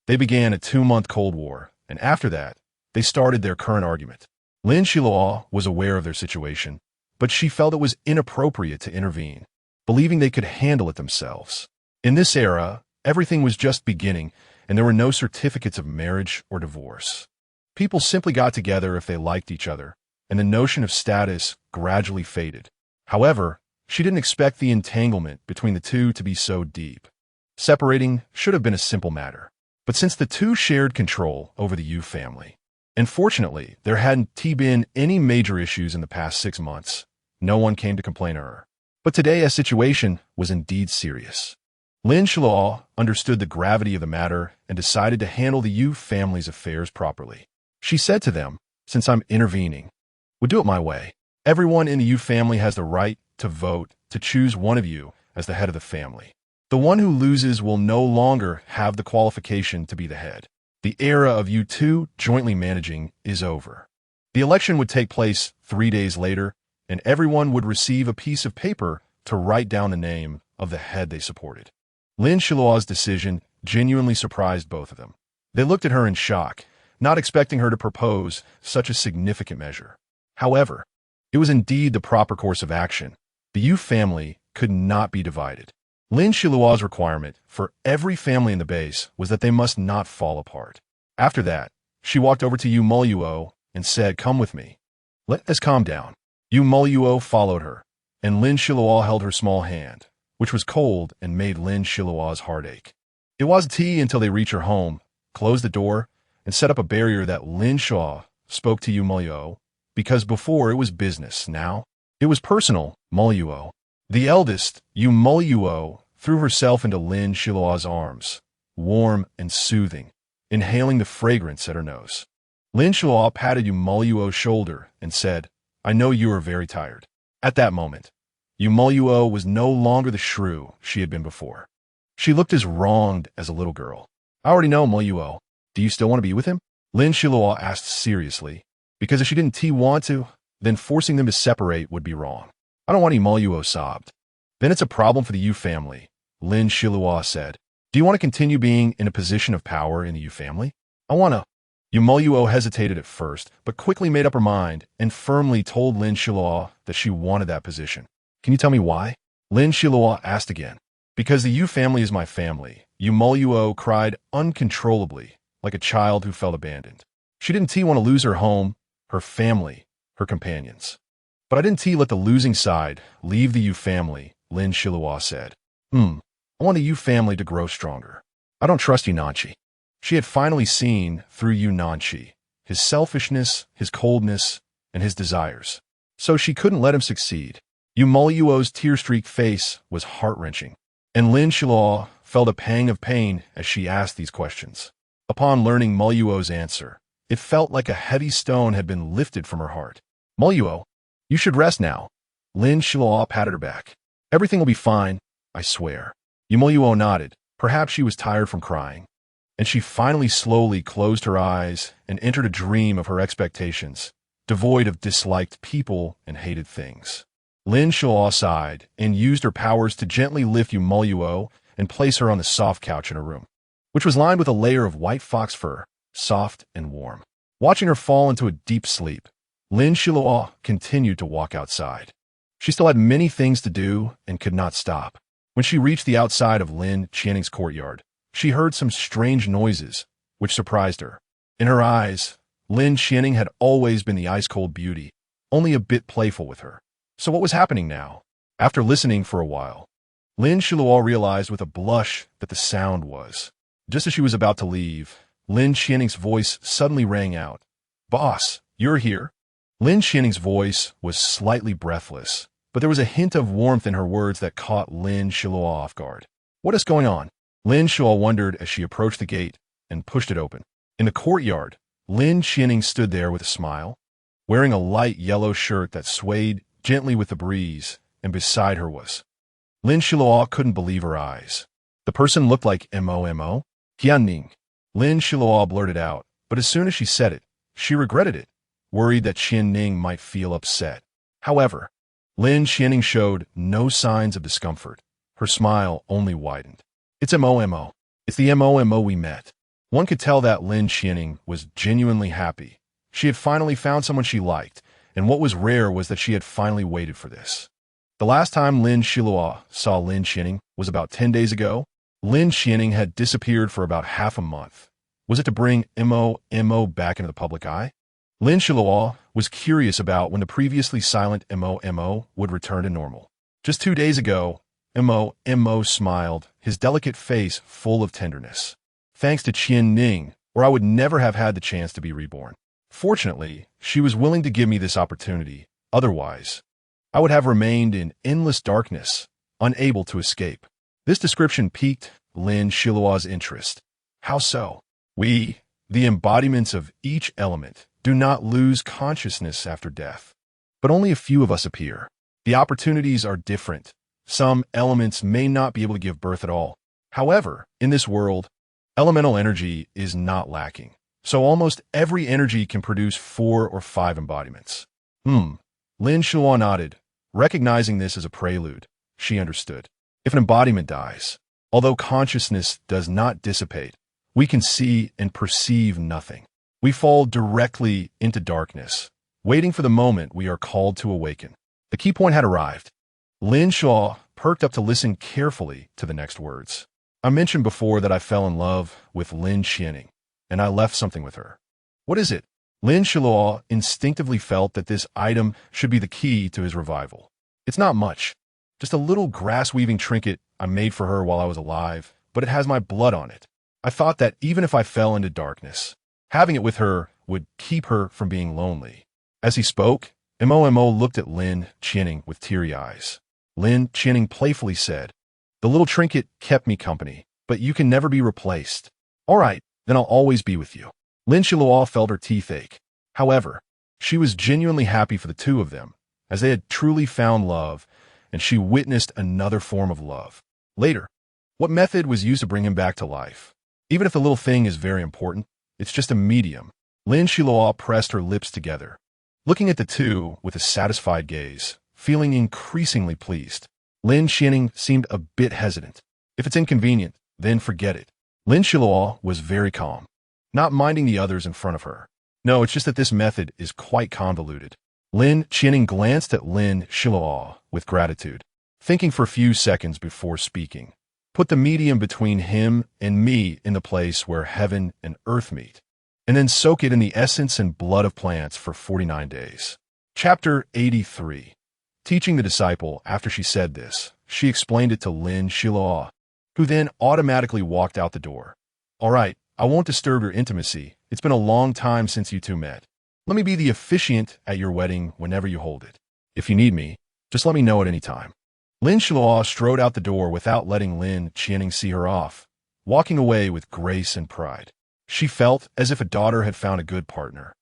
[SPEAKER 1] They began a 2-month Cold War, and after that, they started their current argument. Lin Xiluo was aware of their situation, but she felt it was inappropriate to intervene, believing they could handle it themselves. In this era, everything was just beginning, and there were no certificates of marriage or divorce. People simply got together if they liked each other, and the notion of status gradually faded. However, she didn't expect the entanglement between the two to be so deep. Separating should have been a simple matter. But since the two shared control over the Yu family, and fortunately there hadn't been any major issues in the past 6 months, no one came to complain to her. But today a situation was indeed serious. Lin Xiluo understood the gravity of the matter and decided to handle the Yu family's affairs properly. She said to them, since I'm intervening, we'll do it my way. Everyone in the Yu family has the right to vote to choose one of you as the head of the family. The one who loses will no longer have the qualification to be the head. The era of you two jointly managing is over. The election would take place 3 days later, and everyone would receive a piece of paper to write down the name of the head they supported. Lin Xiluo's decision genuinely surprised both of them. They looked at her in shock, not expecting her to propose such a significant measure. However, it was indeed the proper course of action. The Yu family could not be divided. Lin Xiluo's requirement for every family in the base was that they must not fall apart. After that, she walked over to you.It and said, "Come with me. Let us calm down." you.It followed her, and Lin Xiluo held her small hand, which was cold and made Lin Xiluo's heart ache. It wasn't tea until they reached her home, closed the door, and set up a barrier that Lin Xiluo spoke to you.It, because before it was business, now it was personal. you.It. The eldest, you.It, threw herself into Lin Xiluo's arms, warm and soothing, inhaling the fragrance at her nose. Lin Xiluo patted you.It's shoulder and said, "I know you are very tired." At that moment, you.It was no longer the shrew she had been before. She looked as wronged as a little girl. "I already know, you.It. Do you still want to be with him?" Lin Xiluo asked seriously, because if she didn't want to, then forcing them to separate would be wrong. "I don't want you.It sobbed. "Then it's a problem for the Yu family," Lin Xiluo said. "Do you want to continue being in a position of power in the Yu family?" "I want to." you.It hesitated at first, but quickly made up her mind and firmly told Lin Xiluo that she wanted that position. "Can you tell me why?" Lin Xiluo asked again. "Because the Yu family is my family," you.It cried uncontrollably, like a child who felt abandoned. She didn't want to lose her home, her family, her companions. "But I didn't let the losing side leave the Yu family," Lin Xiluo said. I want the Yu family to grow stronger. I don't trust you.Nanchi." She had finally seen through you.Nanchi, his selfishness, his coldness, and his desires. So she couldn't let him succeed. You.It.'s tear-streaked face was heart-wrenching, and Lin Xiluo felt a pang of pain as she asked these questions. Upon learning You.It.'s answer, it felt like a heavy stone had been lifted from her heart. You.It, you should rest now. Lin Xiluo patted her back. Everything will be fine, I swear. You.It nodded. Perhaps she was tired from crying, and she finally slowly closed her eyes and entered a dream of her expectations, devoid of disliked people and hated things. Lin Xiluo sighed and used her powers to gently lift You.It and place her on the soft couch in her room, which was lined with a layer of white fox fur, soft and warm. Watching her fall into a deep sleep, Lin Xiluo continued to walk outside. She still had many things to do and could not stop. When she reached the outside of Lin Qianing's courtyard, she heard some strange noises, which surprised her. In her eyes, Lin Qianing had always been the ice-cold beauty, only a bit playful with her. So what was happening now? After listening for a while, Lin Xiluo realized with a blush that the sound was. Just as she was about to leave, Lin Qianing's voice suddenly rang out. Boss, you're here? Lin Qianing's voice was slightly breathless, but there was a hint of warmth in her words that caught Lin Xiluo off guard. What is going on? Lin Xiluo wondered as she approached the gate and pushed it open. In the courtyard, Lin Qianing stood there with a smile, wearing a light yellow shirt that swayed gently with the breeze, and beside her was. Lin Xiluo couldn't believe her eyes. The person looked like Mo. Qianning. Lin Xiluo blurted out, but as soon as she said it, she regretted it, worried that Qianning might feel upset. However, Lin Qianing showed no signs of discomfort. Her smile only widened. It's Mo. It's the Mo we met. One could tell that Lin Qianing was genuinely happy. She had finally found someone she liked, and what was rare was that she had finally waited for this. The last time Lin Xiluo saw Lin Qianing was about 10 days ago. Lin Qianing had disappeared for about half a month. Was it to bring Mo back into the public eye? Lin Xiluo was curious about when the previously silent Mo would return to normal. Just 2 days ago, Mo smiled, his delicate face full of tenderness. Thanks to Qianning, or I would never have had the chance to be reborn. Fortunately, she was willing to give me this opportunity. Otherwise, I would have remained in endless darkness, unable to escape. This description piqued Lin Xiluo's interest. How so? We, the embodiments of each element, do not lose consciousness after death. But only a few of us appear. The opportunities are different. Some elements may not be able to give birth at all. However, in this world, elemental energy is not lacking. So almost every energy can produce 4 or 5 embodiments. Lin Xiluo nodded, recognizing this as a prelude. She understood. If an embodiment dies, although consciousness does not dissipate, we can see and perceive nothing. We fall directly into darkness, waiting for the moment we are called to awaken. The key point had arrived. Lin Xiluo perked up to listen carefully to the next words. I mentioned before that I fell in love with Lin Qianing, and I left something with her. What is it? Lin Xiluo instinctively felt that this item should be the key to his revival. It's not much, just a little grass-weaving trinket I made for her while I was alive, but it has my blood on it. I thought that even if I fell into darkness, having it with her would keep her from being lonely. As he spoke, Mo looked at Lin Qianing with teary eyes. Lin Qianing playfully said, "The little trinket kept me company, but you can never be replaced. All right, then I'll always be with you." Lin Xiluo felt her teeth ache. However, she was genuinely happy for the two of them, as they had truly found love, and she witnessed another form of love. Later, what method was used to bring him back to life? Even if the little thing is very important, it's just a medium. Lin Xiluo pressed her lips together, looking at the two with a satisfied gaze, feeling increasingly pleased. Lin Qianing seemed a bit hesitant. If it's inconvenient, then forget it. Lin Xiluo was very calm, not minding the others in front of her. No, it's just that this method is quite convoluted. Lin Qianing glanced at Lin Xiluo with gratitude, thinking for a few seconds before speaking. Put the medium between him and me in the place where heaven and earth meet, and then soak it in the essence and blood of plants for 49 days. Chapter 83. Teaching the disciple. After she said this, she explained it to Lin Xiluo, who then automatically walked out the door. All right, I won't disturb your intimacy. It's been a long time since you two met. Let me be the officiant at your wedding whenever you hold it. If you need me, Just let me know at any time. Lin Xiluo strode out the door without letting Lin Qianing see her off, walking away with grace and pride. She felt as if a daughter had found a good partner,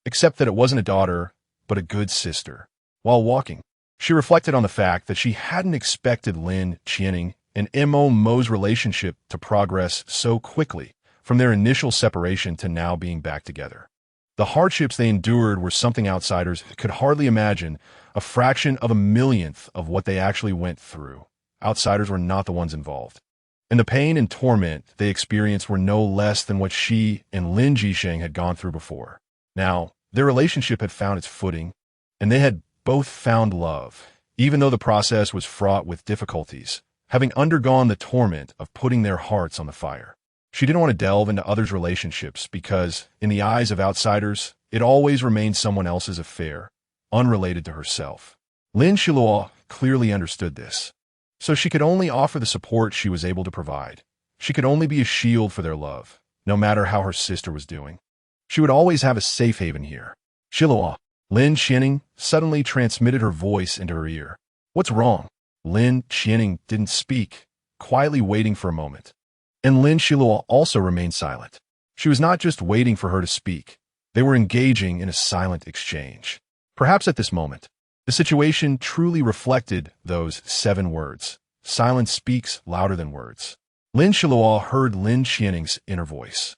[SPEAKER 1] except that it wasn't a daughter, but a good sister. While walking, she reflected on the fact that she hadn't expected Lin Qianing and Mo's relationship to progress so quickly from their initial separation to now being back together. The hardships they endured were something outsiders could hardly imagine, a fraction of a millionth of what they actually went through. Outsiders were not the ones involved. And the pain and torment they experienced were no less than what she and Lin Jisheng had gone through before. Now, their relationship had found its footing, and they had both found love, even though the process was fraught with difficulties, having undergone the torment of putting their hearts on the fire. She didn't want to delve into others' relationships because, in the eyes of outsiders, it always remained someone else's affair, unrelated to herself. Lin Xiluo clearly understood this, so she could only offer the support she was able to provide. She could only be a shield for their love, no matter how her sister was doing. She would always have a safe haven here. Xiluo. Lin Qianing suddenly transmitted her voice into her ear. What's wrong? Lin Qianing didn't speak, quietly waiting for a moment. And Lin Xiluo also remained silent. She was not just waiting for her to speak. They were engaging in a silent exchange. Perhaps at this moment, the situation truly reflected those 7 words. Silence speaks louder than words. Lin Xiluo heard Lin Qianing's inner voice.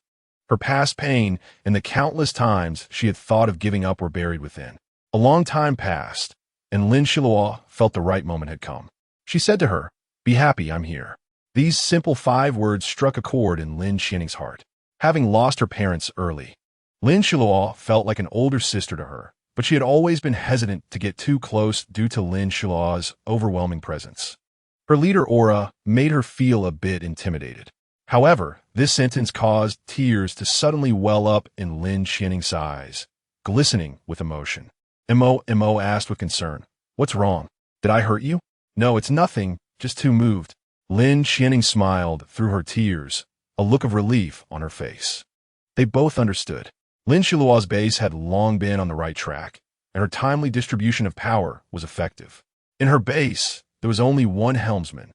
[SPEAKER 1] Her past pain and the countless times she had thought of giving up were buried within. A long time passed, and Lin Xiluo felt the right moment had come. She said to her, "Be happy, I'm here." These simple 5 words struck a chord in Lin Qianing's heart. Having lost her parents early, Lin Xiluo felt like an older sister to her, but she had always been hesitant to get too close due to Lin Xiluo's overwhelming presence. Her leader aura made her feel a bit intimidated. However, this sentence caused tears to suddenly well up in Lin Qianing's eyes, glistening with emotion. Mo asked with concern, "What's wrong? Did I hurt you?" "No, it's nothing, just too moved." Lin Qianing smiled through her tears, a look of relief on her face. They both understood. Lin Xiluo's base had long been on the right track, and her timely distribution of power was effective. In her base, there was only one helmsman,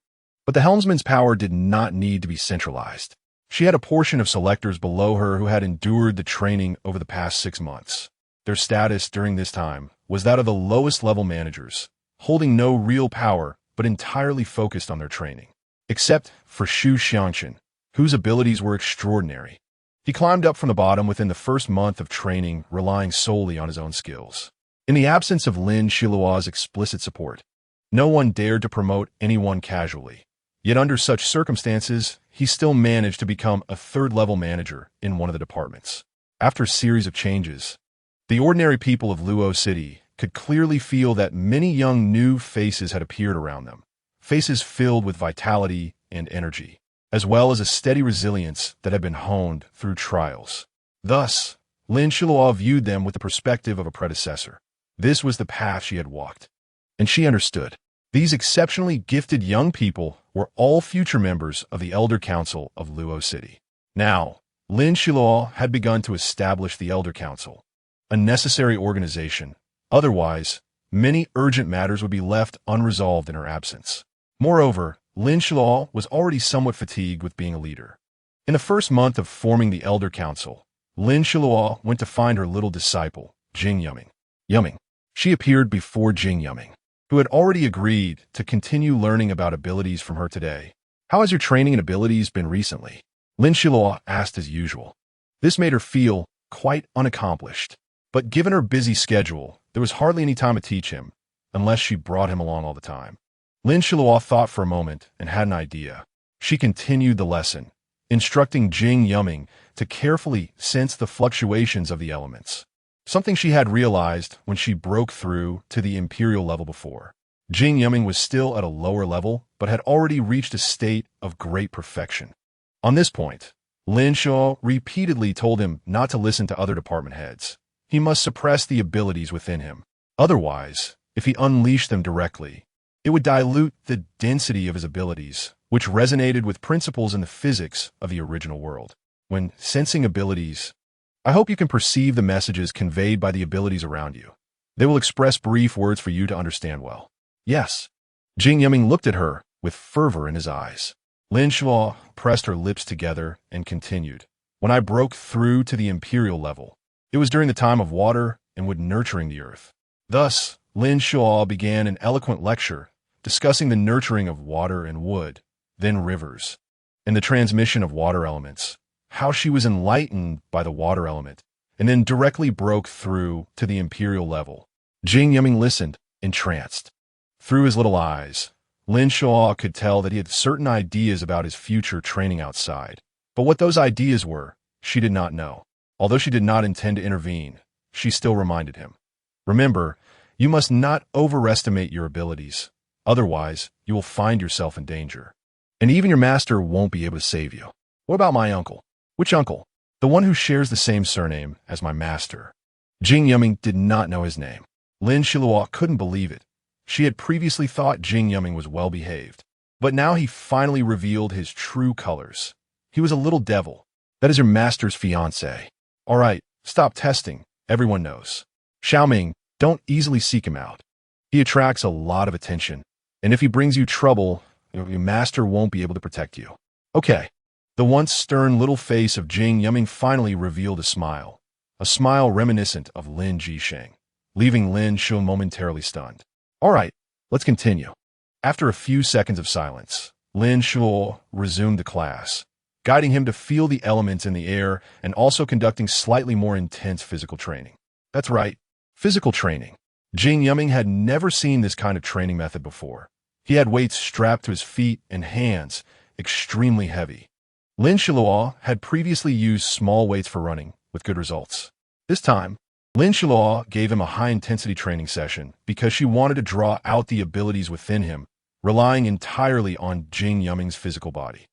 [SPEAKER 1] but the helmsman's power did not need to be centralized. She had a portion of selectors below her who had endured the training over the past 6 months. Their status during this time was that of the lowest level managers, holding no real power but entirely focused on their training. Except for Xu Xiangchen, whose abilities were extraordinary. He climbed up from the bottom within the first month of training, relying solely on his own skills. In the absence of Lin Xiluo's explicit support, no one dared to promote anyone casually. Yet under such circumstances, he still managed to become a 3rd-level manager in one of the departments. After a series of changes, the ordinary people of Luo City could clearly feel that many young new faces had appeared around them, faces filled with vitality and energy, as well as a steady resilience that had been honed through trials. Thus, Lin Xiluo viewed them with the perspective of a predecessor. This was the path she had walked, and she understood. These exceptionally gifted young people were all future members of the Elder Council of Luo City. Now, Lin Xiluo had begun to establish the Elder Council, a necessary organization. Otherwise, many urgent matters would be left unresolved in her absence. Moreover, Lin Xiluo was already somewhat fatigued with being a leader. In the first month of forming the Elder Council, Lin Xiluo went to find her little disciple, Jing Yuming. Yuming. She appeared before Jing Yuming, who had already agreed to continue learning about abilities from her today. "How has your training and abilities been recently?" Lin Xiluo asked as usual. This made her feel quite unaccomplished, but given her busy schedule, there was hardly any time to teach him, unless she brought him along all the time. Lin Xiluo thought for a moment and had an idea. She continued the lesson, instructing Jing Yuming to carefully sense the fluctuations of the elements, something she had realized when she broke through to the imperial level before. Jing Yuming was still at a lower level, but had already reached a state of great perfection. On this point, Lin Xiluo repeatedly told him not to listen to other department heads. He must suppress the abilities within him. Otherwise, if he unleashed them directly, it would dilute the density of his abilities, which resonated with principles in the physics of the original world. When sensing abilities, I hope you can perceive the messages conveyed by the abilities around you. They will express brief words for you to understand well. Yes. Jing Yiming looked at her with fervor in his eyes. Lin Xiluo pressed her lips together and continued. When I broke through to the imperial level, it was during the time of water and wood nurturing the earth. Thus, Lin Xiluo began an eloquent lecture discussing the nurturing of water and wood, then rivers, and the transmission of water elements, how she was enlightened by the water element, and then directly broke through to the imperial level. Jing Yiming listened, entranced. Through his little eyes, Lin Xiluo could tell that he had certain ideas about his future training outside. But what those ideas were, she did not know. Although she did not intend to intervene, she still reminded him. Remember, you must not overestimate your abilities. Otherwise, you will find yourself in danger. And even your master won't be able to save you. What about my uncle? Which uncle? The one who shares the same surname as my master. Jing Yiming did not know his name. Lin Xiluo couldn't believe it. She had previously thought Jing Yiming was well-behaved. But now he finally revealed his true colors. He was a little devil. That is your master's fiancé. All right, stop testing. Everyone knows. Xiaoming, don't easily seek him out. He attracts a lot of attention. And if he brings you trouble, your master won't be able to protect you. Okay. The once stern little face of Jing Yiming finally revealed a smile reminiscent of Lin Jisheng, leaving Lin Xiluo momentarily stunned. All right, let's continue. After a few seconds of silence, Lin Xiluo resumed the class, guiding him to feel the elements in the air and also conducting slightly more intense physical training. That's right, physical training. Jing Yiming had never seen this kind of training method before. He had weights strapped to his feet and hands, extremely heavy. Lin Xiluo had previously used small weights for running, with good results. This time, Lin Xiluo gave him a high-intensity training session because she wanted to draw out the abilities within him, relying entirely on Jing Yiming's physical body.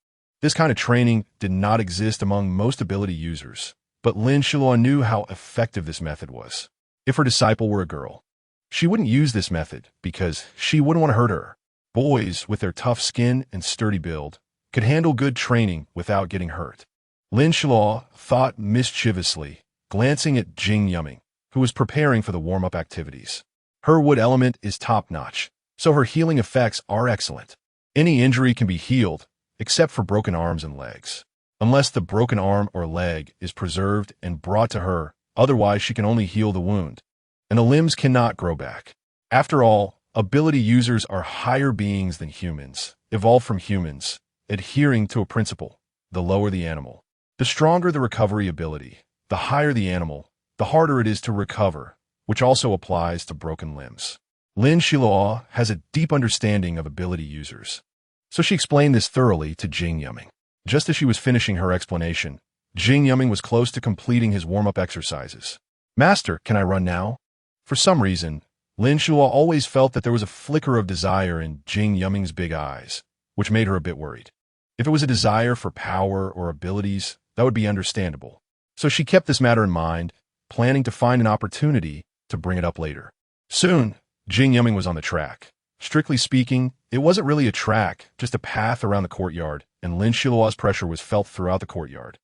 [SPEAKER 1] This kind of training did not exist among most ability users, but Lin Xiluo knew how effective this method was. If her disciple were a girl, she wouldn't use this method because she wouldn't want to hurt her. Boys, with their tough skin and sturdy build, could handle good training without getting hurt. Lin Xiluo thought mischievously, glancing at Jing Yiming, who was preparing for the warm-up activities. Her wood element is top-notch, so her healing effects are excellent. Any injury can be healed, except for broken arms and legs. Unless the broken arm or leg is preserved and brought to her, otherwise she can only heal the wound, and the limbs cannot grow back. After all, ability users are higher beings than humans, evolved from humans, adhering to a principle: the lower the animal, the stronger the recovery ability. The higher the animal, the harder it is to recover, which also applies to broken limbs. Lin Xiluo has a deep understanding of ability users, so she explained this thoroughly to Jing Yiming. Just as she was finishing her explanation, Jing Yiming was close to completing his warm-up exercises. Master, can I run now? For some reason, Lin Xiluo always felt that there was a flicker of desire in Jing Yiming's big eyes, which made her a bit worried. If it was a desire for power or abilities, that would be understandable. So she kept this matter in mind, planning to find an opportunity to bring it up later. Soon, Jing Yiming was on the track. Strictly speaking, it wasn't really a track, just a path around the courtyard, and Lin Xiluo's pressure was felt throughout the courtyard,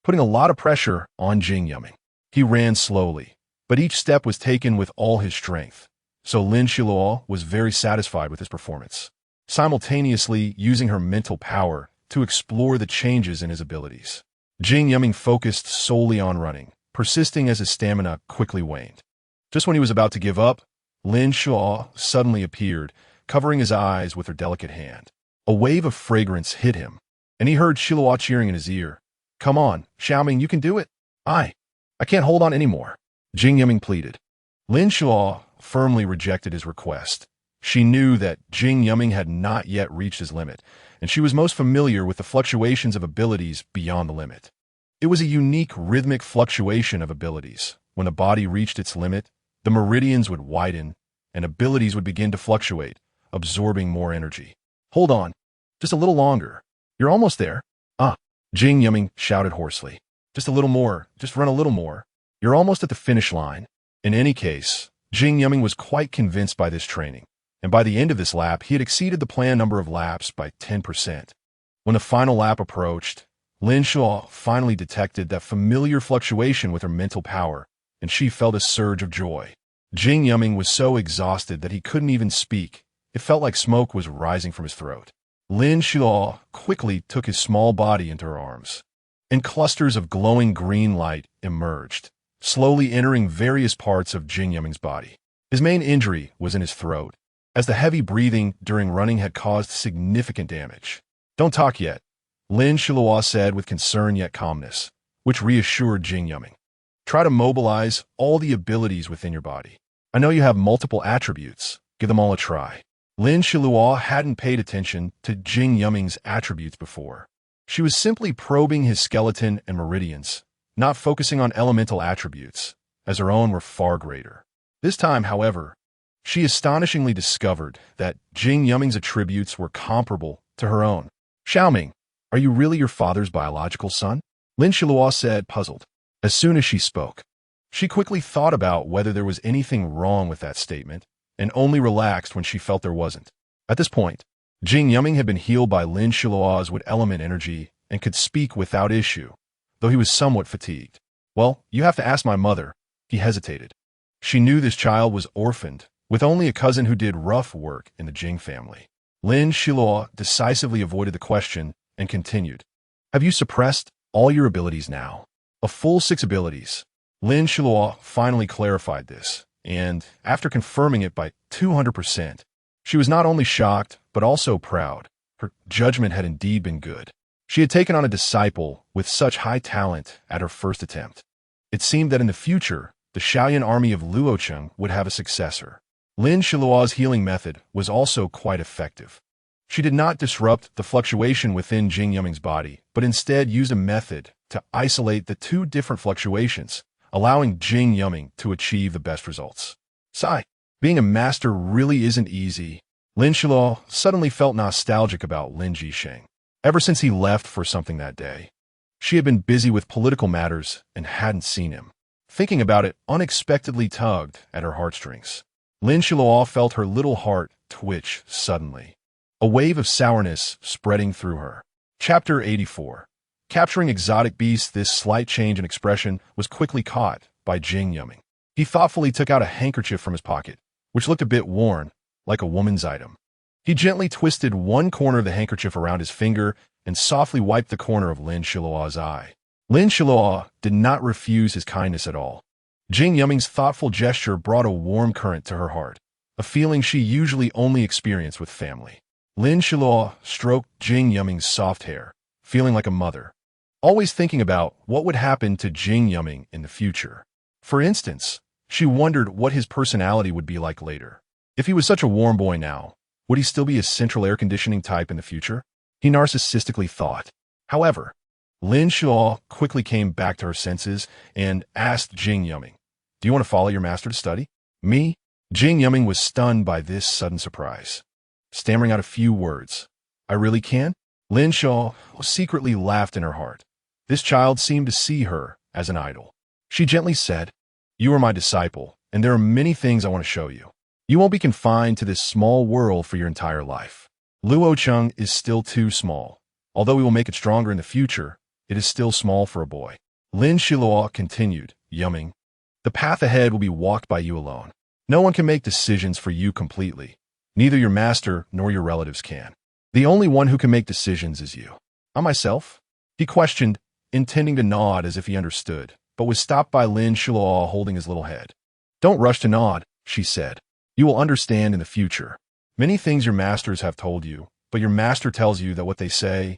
[SPEAKER 1] putting a lot of pressure on Jing Yiming. He ran slowly, but each step was taken with all his strength, so Lin Xiluo was very satisfied with his performance, simultaneously using her mental power to explore the changes in his abilities. Jing Yiming focused solely on running, persisting as his stamina quickly waned. Just when he was about to give up, Lin Xiluo suddenly appeared, covering his eyes with her delicate hand. A wave of fragrance hit him, and he heard Xiluo cheering in his ear. Come on, Xiaoming, you can do it. I can't hold on anymore, Jing Yiming pleaded. Lin Xiluo firmly rejected his request. She knew that Jing Yiming had not yet reached his limit, and she was most familiar with the fluctuations of abilities beyond the limit. It was a unique rhythmic fluctuation of abilities. When the body reached its limit, the meridians would widen, and abilities would begin to fluctuate, absorbing more energy. Hold on, just a little longer. You're almost there. Jing Yiming shouted hoarsely. Just a little more, just run a little more. You're almost at the finish line. In any case, Jing Yiming was quite convinced by this training, and by the end of this lap, he had exceeded the planned number of laps by 10%. When the final lap approached, Lin Xiluo finally detected that familiar fluctuation with her mental power, and she felt a surge of joy. Jing Yiming was so exhausted that he couldn't even speak. It felt like smoke was rising from his throat. Lin Xiluo quickly took his small body into her arms, and clusters of glowing green light emerged, slowly entering various parts of Jing Yuming's body. His main injury was in his throat, as the heavy breathing during running had caused significant damage. "Don't talk yet," Lin Xiluo said with concern yet calmness, which reassured Jing Yuming. "Try to mobilize all the abilities within your body. I know you have multiple attributes. Give them all a try." Lin Xiluo hadn't paid attention to Jing Yuming's attributes before. She was simply probing his skeleton and meridians, not focusing on elemental attributes, as her own were far greater. This time, however, she astonishingly discovered that Jing Yuming's attributes were comparable to her own. "Xiaoming, are you really your father's biological son?" Lin Xiluo said, puzzled. As soon as she spoke, she quickly thought about whether there was anything wrong with that statement, and only relaxed when she felt there wasn't. At this point, Jing Yuming had been healed by Lin Xiluo's wood element energy and could speak without issue, though he was somewhat fatigued. "Well, you have to ask my mother." He hesitated. She knew this child was orphaned, with only a cousin who did rough work in the Jing family. Lin Xiluo decisively avoided the question and continued. "Have you suppressed all your abilities now?" "A full 6 abilities." Lin Xiluo finally clarified this, and after confirming it by 200%, she was not only shocked, but also proud. Her judgment had indeed been good. She had taken on a disciple with such high talent at her first attempt. It seemed that in the future, the Shaoyan army of Luocheng would have a successor. Lin Xiluo's healing method was also quite effective. She did not disrupt the fluctuation within Jing Yuming's body, but instead used a method to isolate the 2 different fluctuations, allowing Jing Yuming to achieve the best results. Sigh. Being a master really isn't easy. Lin Xiluo suddenly felt nostalgic about Lin Jisheng. Ever since he left for something that day, she had been busy with political matters and hadn't seen him. Thinking about it unexpectedly tugged at her heartstrings. Lin Xiluo felt her little heart twitch suddenly, a wave of sourness spreading through her. Chapter 84. Capturing exotic beasts. This slight change in expression was quickly caught by Jing Yuming. He thoughtfully took out a handkerchief from his pocket, which looked a bit worn, like a woman's item. He gently twisted one corner of the handkerchief around his finger and softly wiped the corner of Lin Xiluo's eye. Lin Xiluo did not refuse his kindness at all. Jing Yuming's thoughtful gesture brought a warm current to her heart, a feeling she usually only experienced with family. Lin Xiluo stroked Jing Yuming's soft hair, feeling like a mother, always thinking about what would happen to Jing Yuming in the future. For instance, she wondered what his personality would be like later. If he was such a warm boy now, would he still be a central air conditioning type in the future? He narcissistically thought. However, Lin Xiluo quickly came back to her senses and asked Jing Yuming, "Do you want to follow your master to study?" "Me?" Jing Yuming was stunned by this sudden surprise, stammering out a few words. "I really can?" Lin Xiluo secretly laughed in her heart. This child seemed to see her as an idol. She gently said, "You are my disciple, and there are many things I want to show you. You won't be confined to this small world for your entire life. Luocheng is still too small. Although we will make it stronger in the future, it is still small for a boy." Lin Xiluo continued, "Yuming, the path ahead will be walked by you alone. No one can make decisions for you completely. Neither your master nor your relatives can. The only one who can make decisions is you." "I myself?" he questioned, intending to nod as if he understood, but was stopped by Lin Xiluo holding his little head. "Don't rush to nod," she said. "You will understand in the future. Many things your masters have told you, but your master tells you that what they say,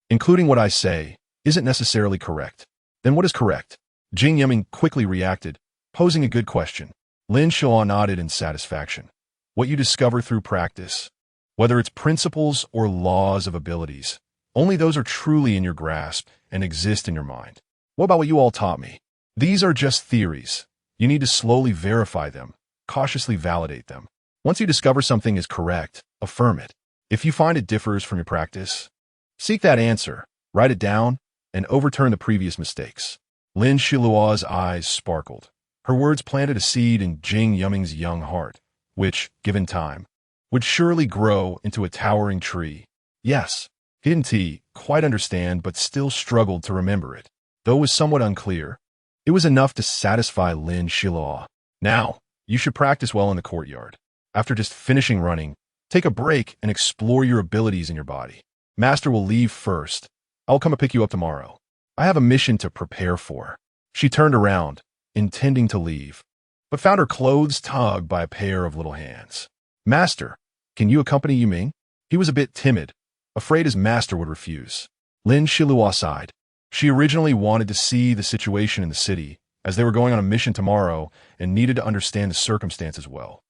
[SPEAKER 1] including what I say, isn't necessarily correct." "Then what is correct?" Jing Yuming quickly reacted, posing a good question. Lin Xiluo nodded in satisfaction. "What you discover through practice, whether it's principles or laws of abilities, only those are truly in your grasp and exist in your mind. What about what you all taught me? These are just theories. You need to slowly verify them, cautiously validate them. Once you discover something is correct, affirm it. If you find it differs from your practice, seek that answer, write it down, and overturn the previous mistakes." Lin Xiluo's eyes sparkled. Her words planted a seed in Jing Yuming's young heart, which, given time, would surely grow into a towering tree. Yes, he didn't quite understand, but still struggled to remember it. Though it was somewhat unclear, it was enough to satisfy Lin Xiluo. "Now, you should practice well in the courtyard." After just finishing running, Take a break and explore your abilities in your body. Master will leave first. I'll come and pick you up tomorrow. I have a mission to prepare for. She turned around, intending to leave, but found her clothes tugged by a pair of little hands. Master, can you accompany Yiming? He was a bit timid, afraid his master would refuse. Lin Xiluo sighed. She originally wanted to see the situation in the city, as they were going on a mission tomorrow and needed to understand the circumstances well.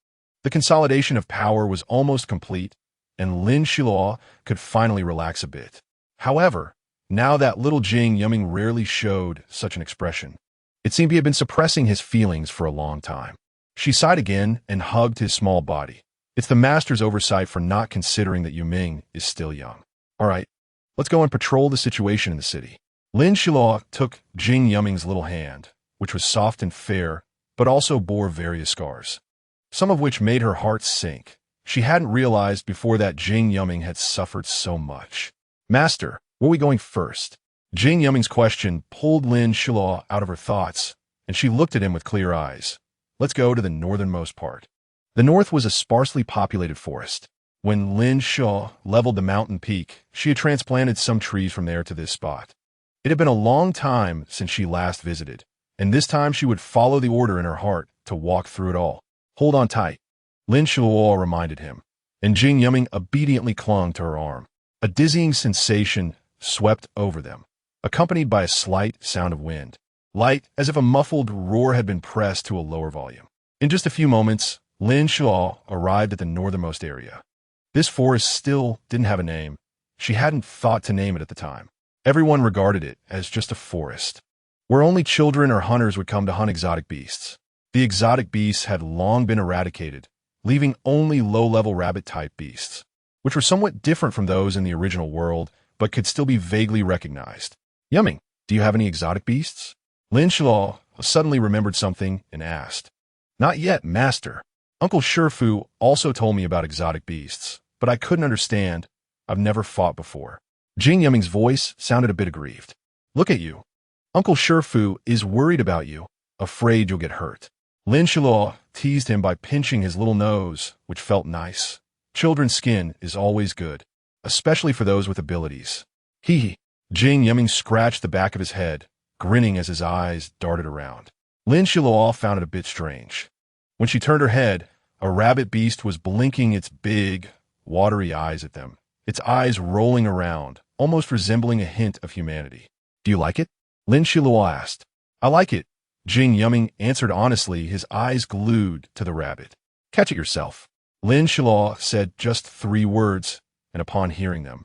[SPEAKER 1] The consolidation of power was almost complete, and Lin Xiluo could finally relax a bit. However, now that little Jing Yiming rarely showed such an expression. It seemed he had been suppressing his feelings for a long time. She sighed again and hugged his small body. It's the master's oversight for not considering that Yiming is still young. All right, let's go and patrol the situation in the city. Lin Xiluo took Jing Yiming's little hand, which was soft and fair, but also bore various scars, some of which made her heart sink. She hadn't realized before that Jing Yiming had suffered so much. Master, where are we going first? Jing Yiming's question pulled Lin Xiluo out of her thoughts, and she looked at him with clear eyes. Let's go to the northernmost part. The north was a sparsely populated forest. When Lin Xiluo leveled the mountain peak, she had transplanted some trees from there to this spot. It had been a long time since she last visited, and this time she would follow the order in her heart to walk through it all. Hold on tight, Lin Xiluo reminded him, and Jing Yiming obediently clung to her arm. A dizzying sensation swept over them, accompanied by a slight sound of wind, light as if a muffled roar had been pressed to a lower volume. In just a few moments, Lin Xiluo arrived at the northernmost area. This forest still didn't have a name. She hadn't thought to name it at the time. Everyone regarded it as just a forest, where only children or hunters would come to hunt exotic beasts. The exotic beasts had long been eradicated, leaving only low-level rabbit-type beasts, which were somewhat different from those in the original world, but could still be vaguely recognized. Yiming, do you have any exotic beasts? Lin Xiluo suddenly remembered something and asked. Not yet, Master. Uncle Shifu also told me about exotic beasts, but I couldn't understand. I've never fought before. Jing Yiming's voice sounded a bit aggrieved. Look at you. Uncle Shifu is worried about you, afraid you'll get hurt. Lin Xiluo teased him by pinching his little nose, which felt nice. Children's skin is always good, especially for those with abilities. Hee. Jing Yiming scratched the back of his head, grinning as his eyes darted around. Lin Xiluo found it a bit strange. When she turned her head, a rabbit beast was blinking its big, watery eyes at them, its eyes rolling around, almost resembling a hint of humanity. Do you like it? Lin Xiluo asked. I like it, Jing Yiming answered honestly, his eyes glued to the rabbit. Catch it yourself. Lin Xiluo said just 3 words, and upon hearing them,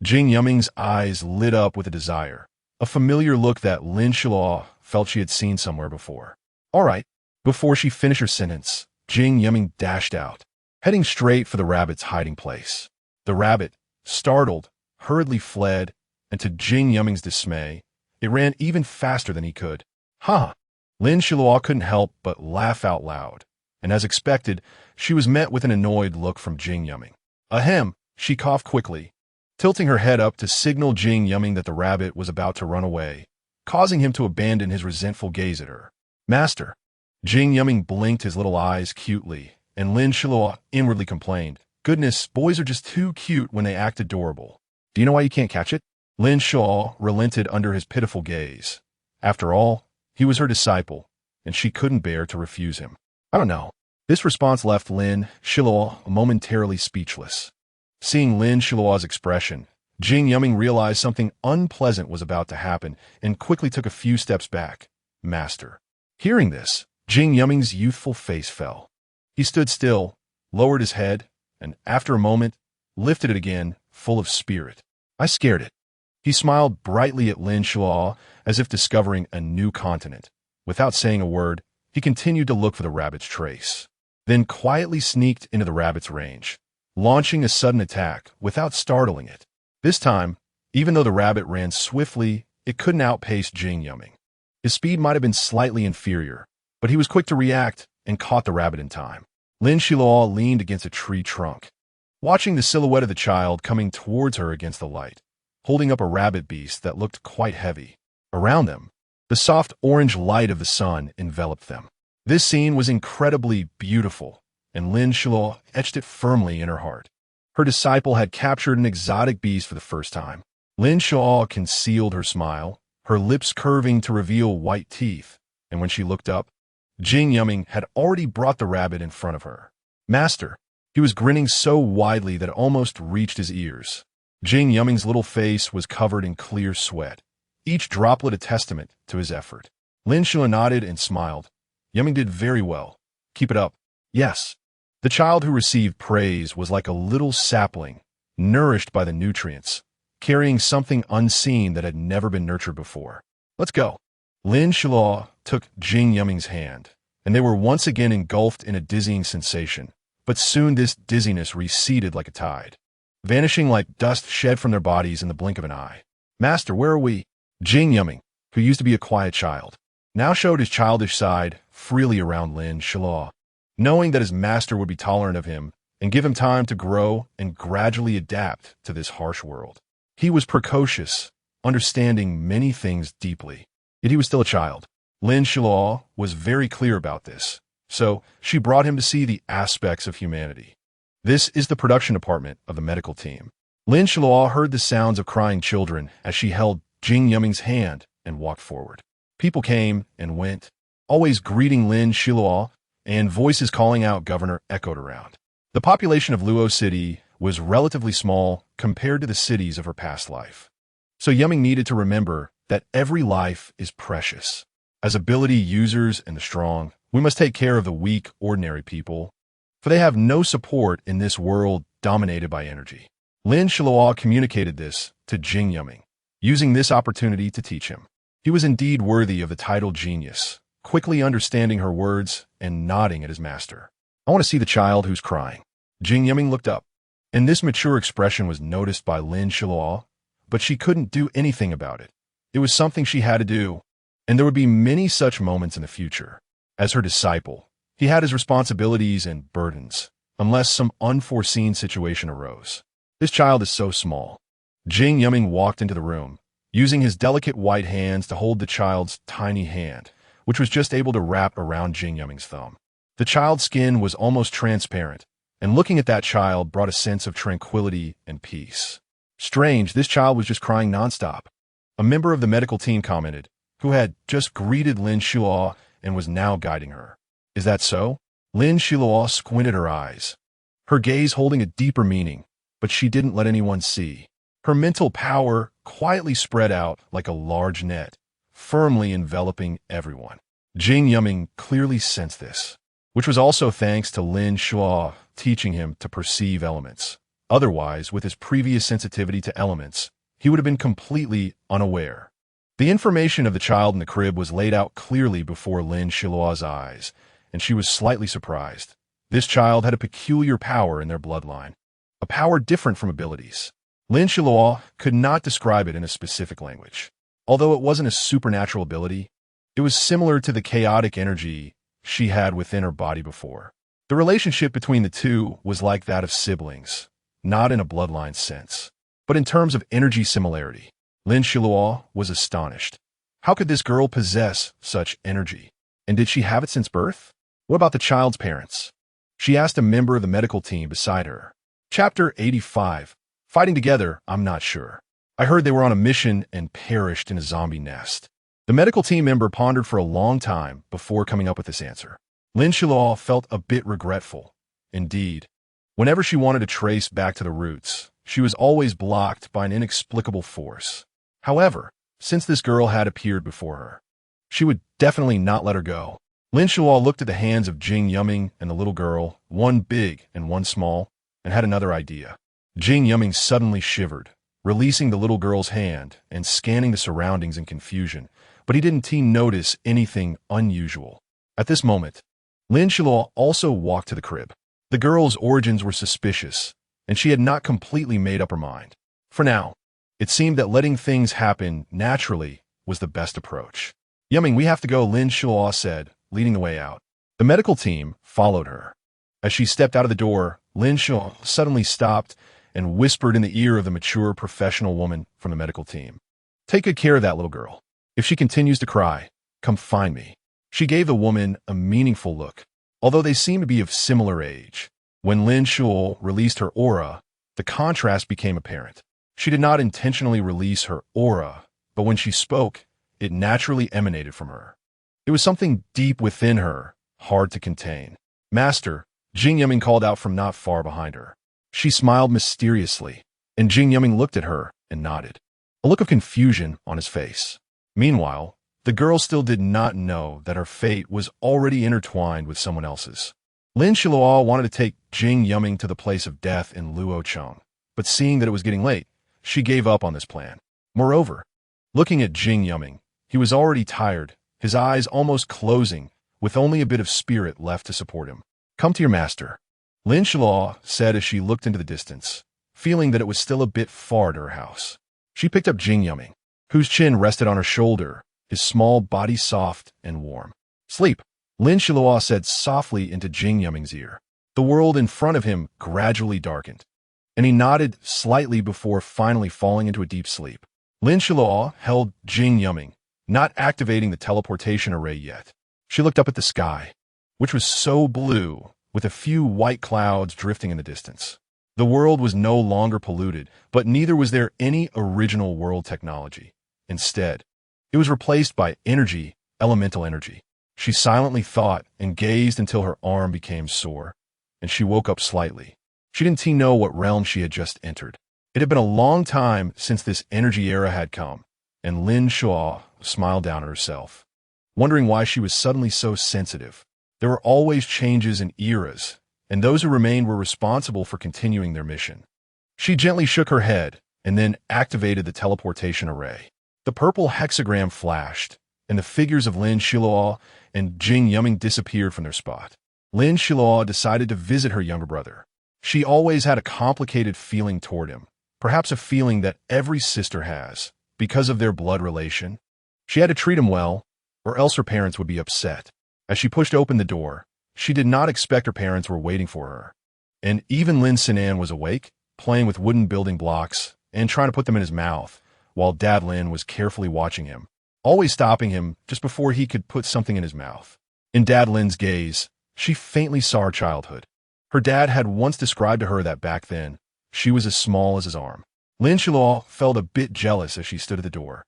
[SPEAKER 1] Jing Yiming's eyes lit up with a desire, a familiar look that Lin Xiluo felt she had seen somewhere before. All right. Before she finished her sentence, Jing Yiming dashed out, heading straight for the rabbit's hiding place. The rabbit, startled, hurriedly fled, and to Jing Yiming's dismay, it ran even faster than he could. Ha! Lin Xiluo couldn't help but laugh out loud, and as expected, she was met with an annoyed look from Jing Yiming. Ahem, she coughed quickly, tilting her head up to signal Jing Yiming that the rabbit was about to run away, causing him to abandon his resentful gaze at her. Master. Jing Yiming blinked his little eyes cutely, and Lin Xiluo inwardly complained, Goodness, boys are just too cute when they act adorable. Do you know why you can't catch it? Lin Xiluo relented under his pitiful gaze. After all, he was her disciple, and she couldn't bear to refuse him. I don't know. This response left Lin Xiluo momentarily speechless. Seeing Lin Xiluo's expression, Jing Yiming realized something unpleasant was about to happen and quickly took a few steps back. Master. Hearing this, Jing Yiming's youthful face fell. He stood still, lowered his head, and after a moment, lifted it again, full of spirit. I scared it. He smiled brightly at Lin Xiluo as if discovering a new continent. Without saying a word, he continued to look for the rabbit's trace, then quietly sneaked into the rabbit's range, launching a sudden attack without startling it. This time, even though the rabbit ran swiftly, it couldn't outpace Jing Yiming. His speed might have been slightly inferior, but he was quick to react and caught the rabbit in time. Lin Xiluo leaned against a tree trunk, watching the silhouette of the child coming towards her against the light, holding up a rabbit beast that looked quite heavy. Around them, the soft orange light of the sun enveloped them. This scene was incredibly beautiful, and Lin Xiluo etched it firmly in her heart. Her disciple had captured an exotic beast for the first time. Lin Xiluo concealed her smile, her lips curving to reveal white teeth, and when she looked up, Jing Yuming had already brought the rabbit in front of her. Master, he was grinning so widely that it almost reached his ears. Jing Yuming's little face was covered in clear sweat, each droplet a testament to his effort. Lin Xiluo nodded and smiled. Yuming did very well. Keep it up. Yes. The child who received praise was like a little sapling, nourished by the nutrients, carrying something unseen that had never been nurtured before. Let's go. Lin Xiluo took Jing Yuming's hand, and they were once again engulfed in a dizzying sensation. But soon this dizziness receded like a tide, vanishing like dust shed from their bodies in the blink of an eye. Master, where are we? Jing Yuming, who used to be a quiet child, now showed his childish side freely around Lin Xiluo, knowing that his master would be tolerant of him and give him time to grow and gradually adapt to this harsh world. He was precocious, understanding many things deeply, yet he was still a child. Lin Xiluo was very clear about this, so she brought him to see the aspects of humanity. This is the production department of the medical team. Lin Xiluo heard the sounds of crying children as she held Jing Yuming's hand and walked forward. People came and went, always greeting Lin Xiluo, and voices calling out Governor echoed around. The population of Luo City was relatively small compared to the cities of her past life. So Yuming needed to remember that every life is precious. As ability users and the strong, we must take care of the weak, ordinary people, for they have no support in this world dominated by energy. Lin Xiluo communicated this to Jing Yuming, using this opportunity to teach him. He was indeed worthy of the title genius, quickly understanding her words and nodding at his master. I want to see the child who's crying. Jing Yuming looked up, and this mature expression was noticed by Lin Xiluo, but she couldn't do anything about it. It was something she had to do, and there would be many such moments in the future. As her disciple, he had his responsibilities and burdens, unless some unforeseen situation arose. This child is so small. Jing Yuming walked into the room, using his delicate white hands to hold the child's tiny hand, which was just able to wrap around Jing Yuming's thumb. The child's skin was almost transparent, and looking at that child brought a sense of tranquility and peace. Strange, this child was just crying nonstop. A member of the medical team commented, who had just greeted Lin Xiluo and was now guiding her. Is that so? Lin Xiluo squinted her eyes, her gaze holding a deeper meaning, but she didn't let anyone see. Her mental power quietly spread out like a large net, firmly enveloping everyone. Jing Yuming clearly sensed this, which was also thanks to Lin Xiluo teaching him to perceive elements. Otherwise, with his previous sensitivity to elements, he would have been completely unaware. The information of the child in the crib was laid out clearly before Lin Xiluo's eyes, and she was slightly surprised. This child had a peculiar power in their bloodline, a power different from abilities. Lin Xiluo could not describe it in a specific language. Although it wasn't a supernatural ability, it was similar to the chaotic energy she had within her body before. The relationship between the two was like that of siblings, not in a bloodline sense, but in terms of energy similarity. Lin Xiluo was astonished. How could this girl possess such energy? And did she have it since birth? What about the child's parents? She asked a member of the medical team beside her. Chapter 85. Fighting together, I'm not sure. I heard they were on a mission and perished in a zombie nest. The medical team member pondered for a long time before coming up with this answer. Lin Xiluo felt a bit regretful. Indeed, whenever she wanted to trace back to the roots, she was always blocked by an inexplicable force. However, since this girl had appeared before her, she would definitely not let her go. Lin Xiluo looked at the hands of Jing Yuming and the little girl, one big and one small, and had another idea. Jing Yuming suddenly shivered, releasing the little girl's hand and scanning the surroundings in confusion, but he didn't notice anything unusual. At this moment, Lin Xiluo also walked to the crib. The girl's origins were suspicious, and she had not completely made up her mind. For now, it seemed that letting things happen naturally was the best approach. Yuming, we have to go, Lin Xiluo said, leading the way out. The medical team followed her. As she stepped out of the door, Lin Xiluo suddenly stopped and whispered in the ear of the mature professional woman from the medical team. Take good care of that little girl. If she continues to cry, come find me. She gave the woman a meaningful look, although they seemed to be of similar age. When Lin Xiluo released her aura, The contrast became apparent. She did not intentionally release her aura, but when she spoke, it naturally emanated from her. It was something deep within her, hard to contain. Master, Jing Yiming called out from not far behind her. She smiled mysteriously, and Jing Yiming looked at her and nodded, a look of confusion on his face. Meanwhile, the girl still did not know that her fate was already intertwined with someone else's. Lin Xiluo wanted to take Jing Yiming to the place of death in Luocheng, but seeing that it was getting late, she gave up on this plan. Moreover, looking at Jing Yiming, he was already tired, his eyes almost closing, with only a bit of spirit left to support him. Come to your master, Lin Xiluo said as she looked into the distance, feeling that it was still a bit far to her house. She picked up Jing Yiming, whose chin rested on her shoulder, his small body soft and warm. Sleep, Lin Xiluo said softly into Jing Yiming's ear. The world in front of him gradually darkened, and he nodded slightly before finally falling into a deep sleep. Lin Xiluo held Jing Yiming, not activating the teleportation array yet. She looked up at the sky, which was so blue, with a few white clouds drifting in the distance. The world was no longer polluted, but neither was there any original world technology. Instead, it was replaced by energy, elemental energy. She silently thought and gazed until her arm became sore, and she woke up slightly. She didn't know what realm she had just entered. It had been a long time since this energy era had come, and Lin Xiluo smiled down at herself, wondering why she was suddenly so sensitive. There were always changes in eras, and those who remained were responsible for continuing their mission. She gently shook her head and then activated the teleportation array. The purple hexagram flashed, and the figures of Lin Xiluo and Jing Yiming disappeared from their spot. Lin Xiluo decided to visit her younger brother. She always had a complicated feeling toward him, perhaps a feeling that every sister has, because of their blood relation. She had to treat him well, or else her parents would be upset. As she pushed open the door, she did not expect her parents were waiting for her. And even Lin Sinan was awake, playing with wooden building blocks and trying to put them in his mouth, while Dad Lin was carefully watching him, always stopping him just before he could put something in his mouth. In Dad Lin's gaze, she faintly saw her childhood. Her dad had once described to her that back then, she was as small as his arm. Lin Xiluo felt a bit jealous as she stood at the door,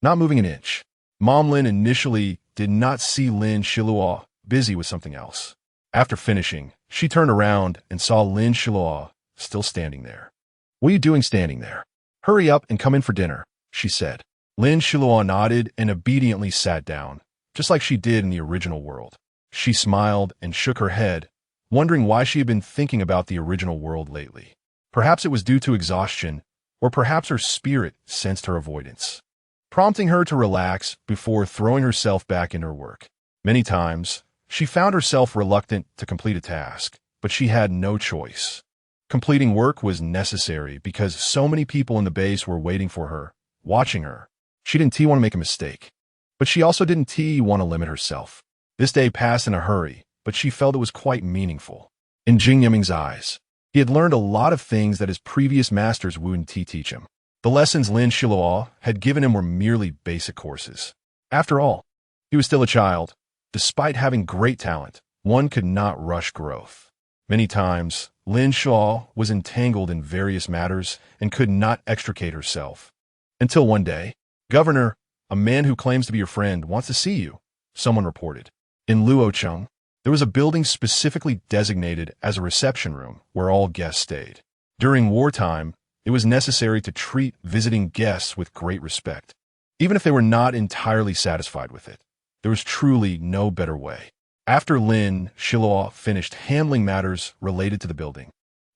[SPEAKER 1] not moving an inch. Mom Lin initially did not see Lin Xiluo busy with something else. After finishing, she turned around and saw Lin Xiluo still standing there. What are you doing standing there? Hurry up and come in for dinner, she said. Lin Xiluo nodded and obediently sat down, just like she did in the original world. She smiled and shook her head, wondering why she had been thinking about the original world lately. Perhaps it was due to exhaustion, or perhaps her spirit sensed her avoidance, prompting her to relax before throwing herself back into her work. Many times, she found herself reluctant to complete a task, but she had no choice. Completing work was necessary because so many people in the base were waiting for her, watching her. She didn't want to make a mistake, but she also didn't want to limit herself. This day passed in a hurry, but she felt it was quite meaningful. In Jing Yiming's eyes, he had learned a lot of things that his previous masters wouldn't teach him. The lessons Lin Xiluo had given him were merely basic courses. After all, he was still a child. Despite having great talent, one could not rush growth. Many times, Lin Xiluo was entangled in various matters and could not extricate herself. Until one day, Governor, a man who claims to be your friend, wants to see you, someone reported. In Luocheng, there was a building specifically designated as a reception room where all guests stayed. During wartime, it was necessary to treat visiting guests with great respect, even if they were not entirely satisfied with it. There was truly no better way. After Lin Xiluo finished handling matters related to the building,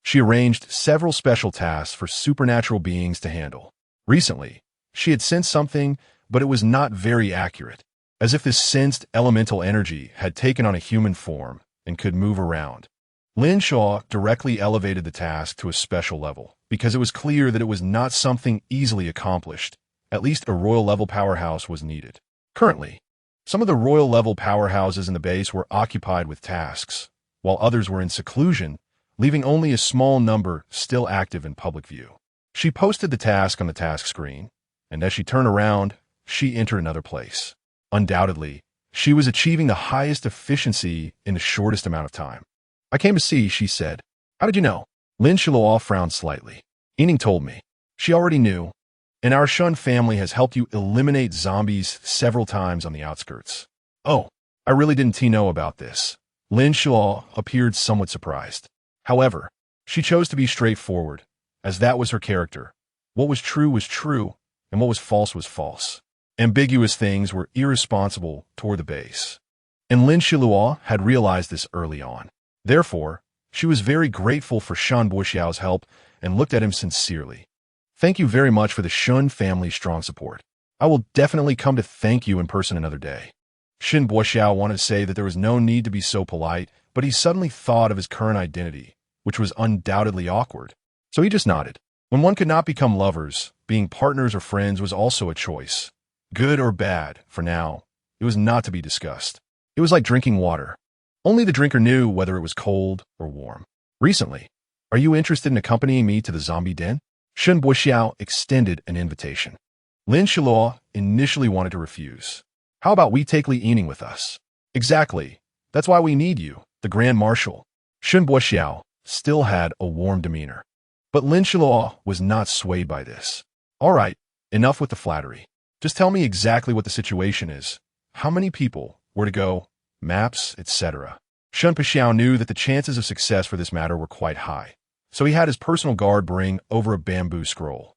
[SPEAKER 1] she arranged several special tasks for supernatural beings to handle. Recently, she had sensed something, but it was not very accurate, as if this sensed elemental energy had taken on a human form and could move around. Lin Xiluo directly elevated the task to a special level, because it was clear that it was not something easily accomplished. At least a royal-level powerhouse was needed. Currently, some of the royal-level powerhouses in the base were occupied with tasks, while others were in seclusion, leaving only a small number still active in public view. She posted the task on the task screen, and as she turned around, she entered another place. Undoubtedly, she was achieving the highest efficiency in the shortest amount of time. I came to see, she said. How did you know? Lin Xiluo frowned slightly. Yining told me. She already knew. And our Shun family has helped you eliminate zombies several times on the outskirts. Oh, I really didn't know about this. Lin Xiluo appeared somewhat surprised. However, she chose to be straightforward, as that was her character. What was true, and what was false. Ambiguous things were irresponsible toward the base. And Lin Xiluo had realized this early on. Therefore, she was very grateful for Shan Buoxiao's help and looked at him sincerely. Thank you very much for the Shun family's strong support. I will definitely come to thank you in person another day. Shan Buoxiao wanted to say that there was no need to be so polite, but he suddenly thought of his current identity, which was undoubtedly awkward. So he just nodded. When one could not become lovers, being partners or friends was also a choice. Good or bad, for now, it was not to be discussed. It was like drinking water. Only the drinker knew whether it was cold or warm. Recently, are you interested in accompanying me to the zombie den? Shan Buoxiao extended an invitation. Lin Xiluo initially wanted to refuse. How about we take Li Yining with us? Exactly. That's why we need you, the Grand Marshal. Shan Buoxiao still had a warm demeanor. But Lin Xiluo was not swayed by this. All right, enough with the flattery. Just tell me exactly what the situation is. How many people, where to go, maps, etc. Shan Buoxiao knew that the chances of success for this matter were quite high, so he had his personal guard bring over a bamboo scroll.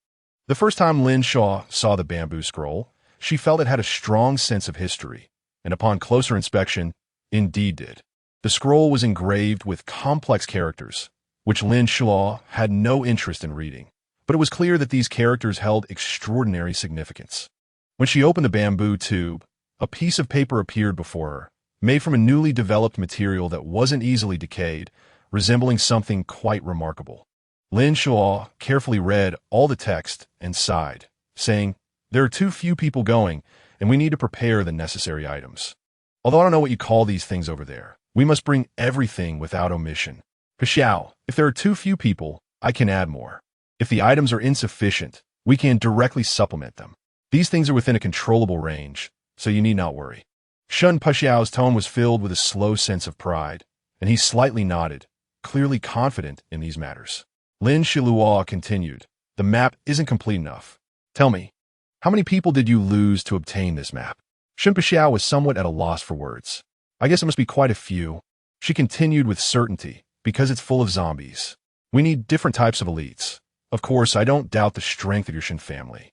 [SPEAKER 1] The first time Lin Xiluo saw the bamboo scroll, she felt it had a strong sense of history, and upon closer inspection, indeed did. The scroll was engraved with complex characters, which Lin Xiluo had no interest in reading, but it was clear that these characters held extraordinary significance. When she opened the bamboo tube, a piece of paper appeared before her, made from a newly developed material that wasn't easily decayed, resembling something quite remarkable. Lin Xiluo carefully read all the text and sighed, saying, "There are too few people going, and we need to prepare the necessary items. Although I don't know what you call these things over there, we must bring everything without omission. Buoxiao, if there are too few people, I can add more. If the items are insufficient, we can directly supplement them. These things are within a controllable range, so you need not worry." Shan Buoxiao's tone was filled with a slow sense of pride, and he slightly nodded, clearly confident in these matters. Lin Xiluo continued, "The map isn't complete enough. Tell me, how many people did you lose to obtain this map?" Shan Buoxiao was somewhat at a loss for words. "I guess it must be quite a few." She continued with certainty, "because it's full of zombies. We need different types of elites. Of course, I don't doubt the strength of your Shan family.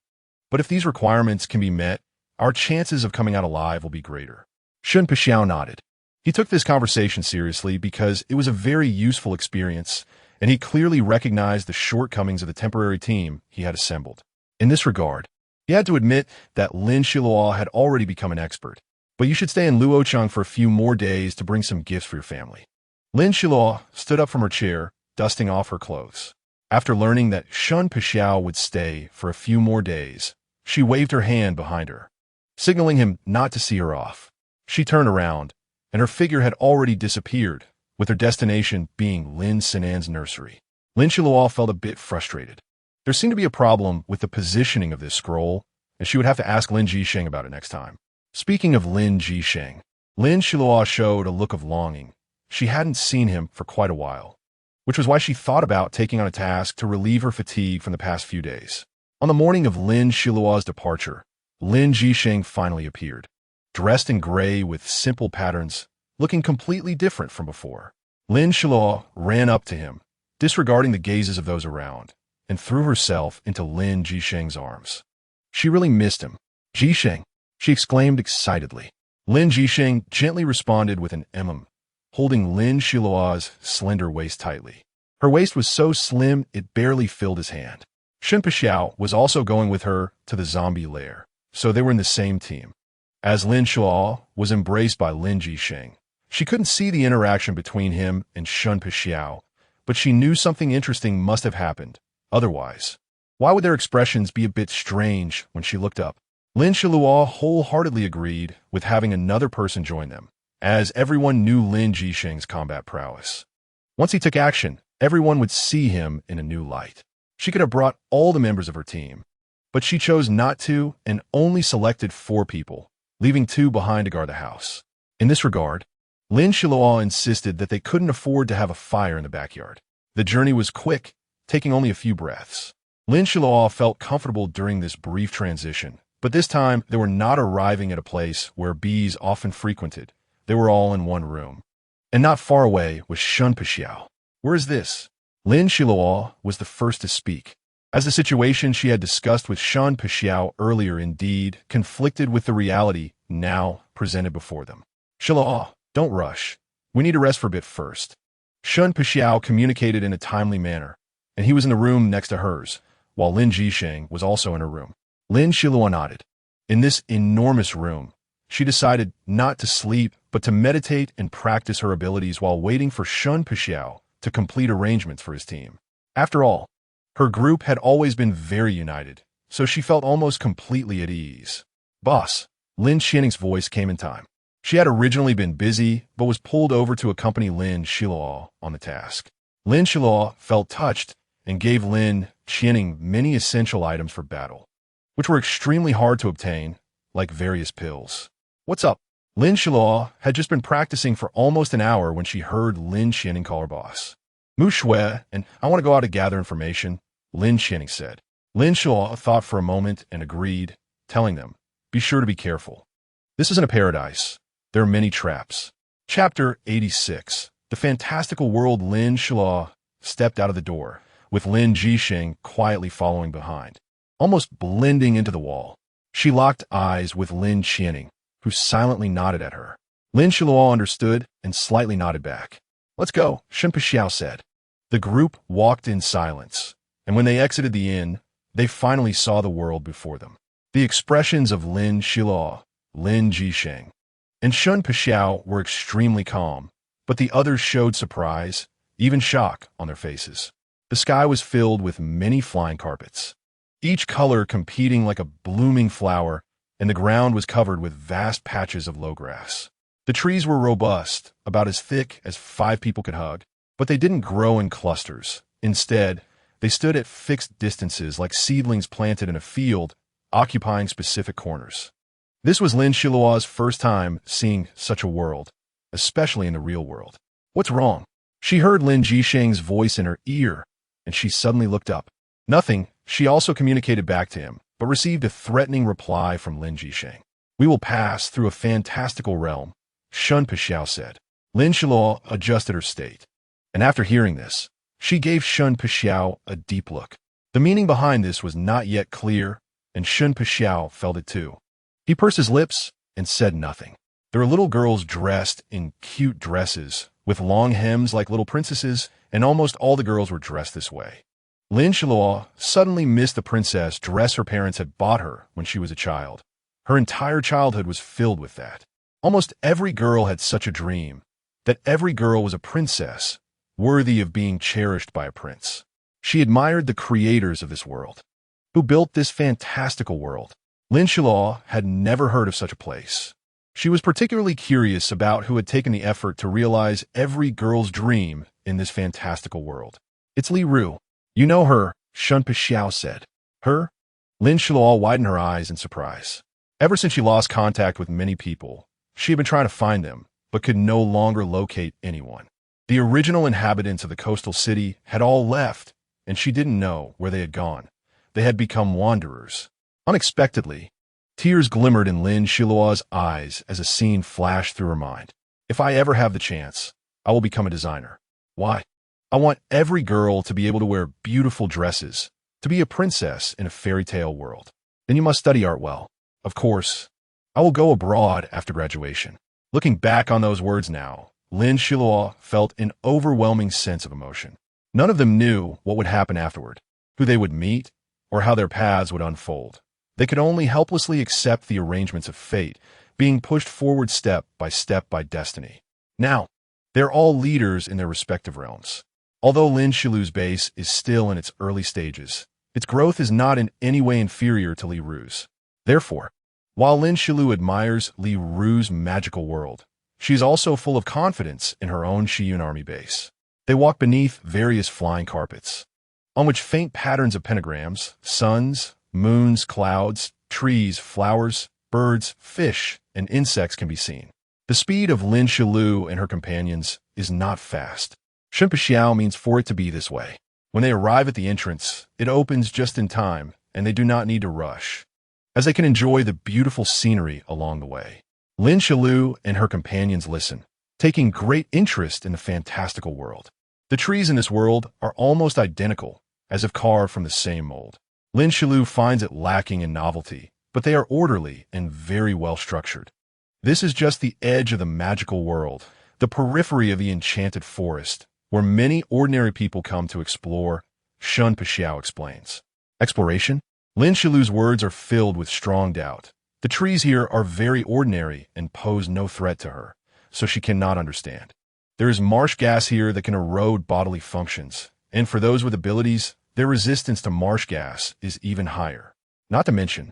[SPEAKER 1] But if these requirements can be met, our chances of coming out alive will be greater." Shan Buoxiao nodded. He took this conversation seriously because it was a very useful experience, and he clearly recognized the shortcomings of the temporary team he had assembled. In this regard, he had to admit that Lin Xiluo had already become an expert, but you should stay in Luocheng for a few more days to bring some gifts for your family. Lin Xiluo stood up from her chair, dusting off her clothes. After learning that Shan Buoxiao would stay for a few more days, she waved her hand behind her, signaling him not to see her off. She turned around, and her figure had already disappeared, with her destination being Lin Sinan's nursery. Lin Xiluo felt a bit frustrated. There seemed to be a problem with the positioning of this scroll, and she would have to ask Lin Jisheng about it next time. Speaking of Lin Jisheng, Lin Xiluo showed a look of longing. She hadn't seen him for quite a while, which was why she thought about taking on a task to relieve her fatigue from the past few days. On the morning of Lin Xiluo's departure, Lin Jisheng finally appeared, dressed in gray with simple patterns, looking completely different from before. Lin Xiluo ran up to him, disregarding the gazes of those around, and threw herself into Lin Jisheng's arms. She really missed him. "Jisheng," she exclaimed excitedly. Lin Jisheng gently responded with an holding Lin Xiluo's slender waist tightly. Her waist was so slim it barely filled his hand. Shan Buoxiao was also going with her to the zombie lair, so they were in the same team. As Lin Xiluo was embraced by Lin Jisheng, she couldn't see the interaction between him and Shan Buoxiao, but she knew something interesting must have happened. Otherwise, why would their expressions be a bit strange when she looked up? Lin Xiluo wholeheartedly agreed with having another person join them, as everyone knew Lin Jisheng's combat prowess. Once he took action, everyone would see him in a new light. She could have brought all the members of her team, but she chose not to and only selected 4 people, leaving 2 behind to guard the house. In this regard, Lin Xiluo insisted that they couldn't afford to have a fire in the backyard. The journey was quick, taking only a few breaths. Lin Xiluo felt comfortable during this brief transition, but this time they were not arriving at a place where bees often frequented. They were all in one room. And not far away was Shun Pixiao. Where is this? Lin Xiluo was the first to speak, as the situation she had discussed with Shun Pixiao earlier indeed conflicted with the reality now presented before them. Xiluo, don't rush. We need to rest for a bit first. Shun Pixiao communicated in a timely manner, and he was in the room next to hers, while Lin Jisheng was also in her room. Lin Xiluo nodded. In this enormous room, she decided not to sleep, but to meditate and practice her abilities while waiting for Shun Pixiao to complete arrangements for his team. After all, her group had always been very united, so she felt almost completely at ease. Boss, Lin Xianing's voice came in time. She had originally been busy, but was pulled over to accompany Lin Xiluo on the task. Lin Xiluo felt touched and gave Lin Xianing many essential items for battle, which were extremely hard to obtain, like various pills. What's up? Lin Xiluo had just been practicing for almost an hour when she heard Lin Xianing call her boss. Mu Shui, and I want to go out to gather information, Lin Xianing said. Lin Xiluo thought for a moment and agreed, telling them, be sure to be careful. This isn't a paradise. There are many traps. Chapter 86. The fantastical world. Lin Xiluo stepped out of the door, with Lin Jisheng quietly following behind, almost blending into the wall. She locked eyes with Lin Xianing, who silently nodded at her. Lin Xiluo understood and slightly nodded back. Let's go, Shun Pixiao said. The group walked in silence, and when they exited the inn, they finally saw the world before them. The expressions of Lin Xiluo, Lin Jisheng, and Shun Pixiao were extremely calm, but the others showed surprise, even shock, on their faces. The sky was filled with many flying carpets, each color competing like a blooming flower, and the ground was covered with vast patches of low grass. The trees were robust, about as thick as 5 people could hug, but they didn't grow in clusters. Instead, they stood at fixed distances like seedlings planted in a field, occupying specific corners. This was Lin Xiluo's first time seeing such a world, especially in the real world. What's wrong? She heard Lin Jisheng's voice in her ear, and she suddenly looked up. Nothing, she also communicated back to him, but received a threatening reply from Lin Jisheng. We will pass through a fantastical realm, Shun Pixiao said. Lin Xiluo adjusted her state, and after hearing this, she gave Shun Pixiao a deep look. The meaning behind this was not yet clear, and Shun Pixiao felt it too. He pursed his lips and said nothing. There were little girls dressed in cute dresses, with long hems like little princesses, and almost all the girls were dressed this way. Lin Xiluo suddenly missed the princess dress her parents had bought her when she was a child. Her entire childhood was filled with that. Almost every girl had such a dream, that every girl was a princess, worthy of being cherished by a prince. She admired the creators of this world, who built this fantastical world. Lin Xiluo had never heard of such a place. She was particularly curious about who had taken the effort to realize every girl's dream in this fantastical world. It's Li Ru. You know her, Shun Pixiao said. Her? Lin Xiluo widened her eyes in surprise. Ever since she lost contact with many people, she had been trying to find them, but could no longer locate anyone. The original inhabitants of the coastal city had all left, and she didn't know where they had gone. They had become wanderers. Unexpectedly, tears glimmered in Lin Xiluo's eyes as a scene flashed through her mind. If I ever have the chance, I will become a designer. Why? I want every girl to be able to wear beautiful dresses, to be a princess in a fairy tale world. Then you must study art well. Of course, I will go abroad after graduation. Looking back on those words now, Lin Xiluo felt an overwhelming sense of emotion. None of them knew what would happen afterward, who they would meet, or how their paths would unfold. They could only helplessly accept the arrangements of fate, being pushed forward step by destiny. Now, they're all leaders in their respective realms. Although Lin Xiluo's base is still in its early stages, its growth is not in any way inferior to Li Ru's. Therefore, while Lin Xiluo admires Li Ru's magical world, she is also full of confidence in her own Shiyun army base. They walk beneath various flying carpets, on which faint patterns of pentagrams, suns, moons, clouds, trees, flowers, birds, fish, and insects can be seen. The speed of Lin Xiluo and her companions is not fast. Shun Xiao means for it to be this way. When they arrive at the entrance, it opens just in time, and they do not need to rush, as they can enjoy the beautiful scenery along the way. Lin Xiluo and her companions listen, taking great interest in the fantastical world. The trees in this world are almost identical, as if carved from the same mold. Lin Xiluo finds it lacking in novelty, but they are orderly and very well structured. This is just the edge of the magical world, the periphery of the enchanted forest, where many ordinary people come to explore, Shun Xiao explains. Exploration? Lin Xiluo's words are filled with strong doubt. The trees here are very ordinary and pose no threat to her, so she cannot understand. There is marsh gas here that can erode bodily functions, and for those with abilities, their resistance to marsh gas is even higher. Not to mention,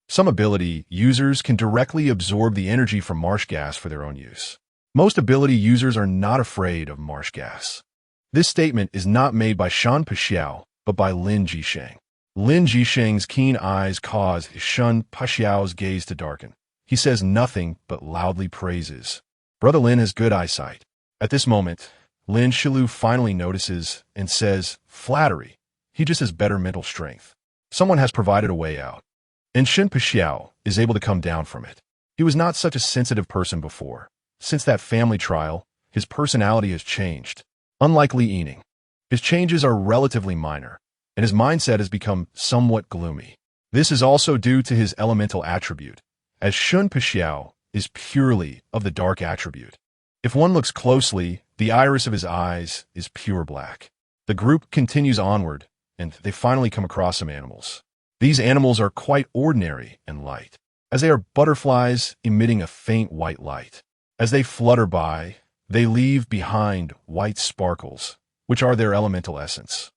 [SPEAKER 1] some ability users can directly absorb the energy from marsh gas for their own use. Most ability users are not afraid of marsh gas. This statement is not made by Shun Xiao, but by Lin Jisheng. Lin Jisheng's keen eyes cause Shun Xiao's gaze to darken. He says nothing but loudly praises. Brother Lin has good eyesight. At this moment, Lin Xiluo finally notices and says, flattery. He just has better mental strength. Someone has provided a way out. And Shun Xiao is able to come down from it. He was not such a sensitive person before. Since that family trial, his personality has changed. Unlike Li Yining, his changes are relatively minor, and his mindset has become somewhat gloomy. This is also due to his elemental attribute, as Shun Xiao is purely of the dark attribute. If one looks closely, the iris of his eyes is pure black. The group continues onward, and they finally come across some animals. These animals are quite ordinary and light, as they are butterflies emitting a faint white light. As they flutter by, they leave behind white sparkles, which are their elemental essence.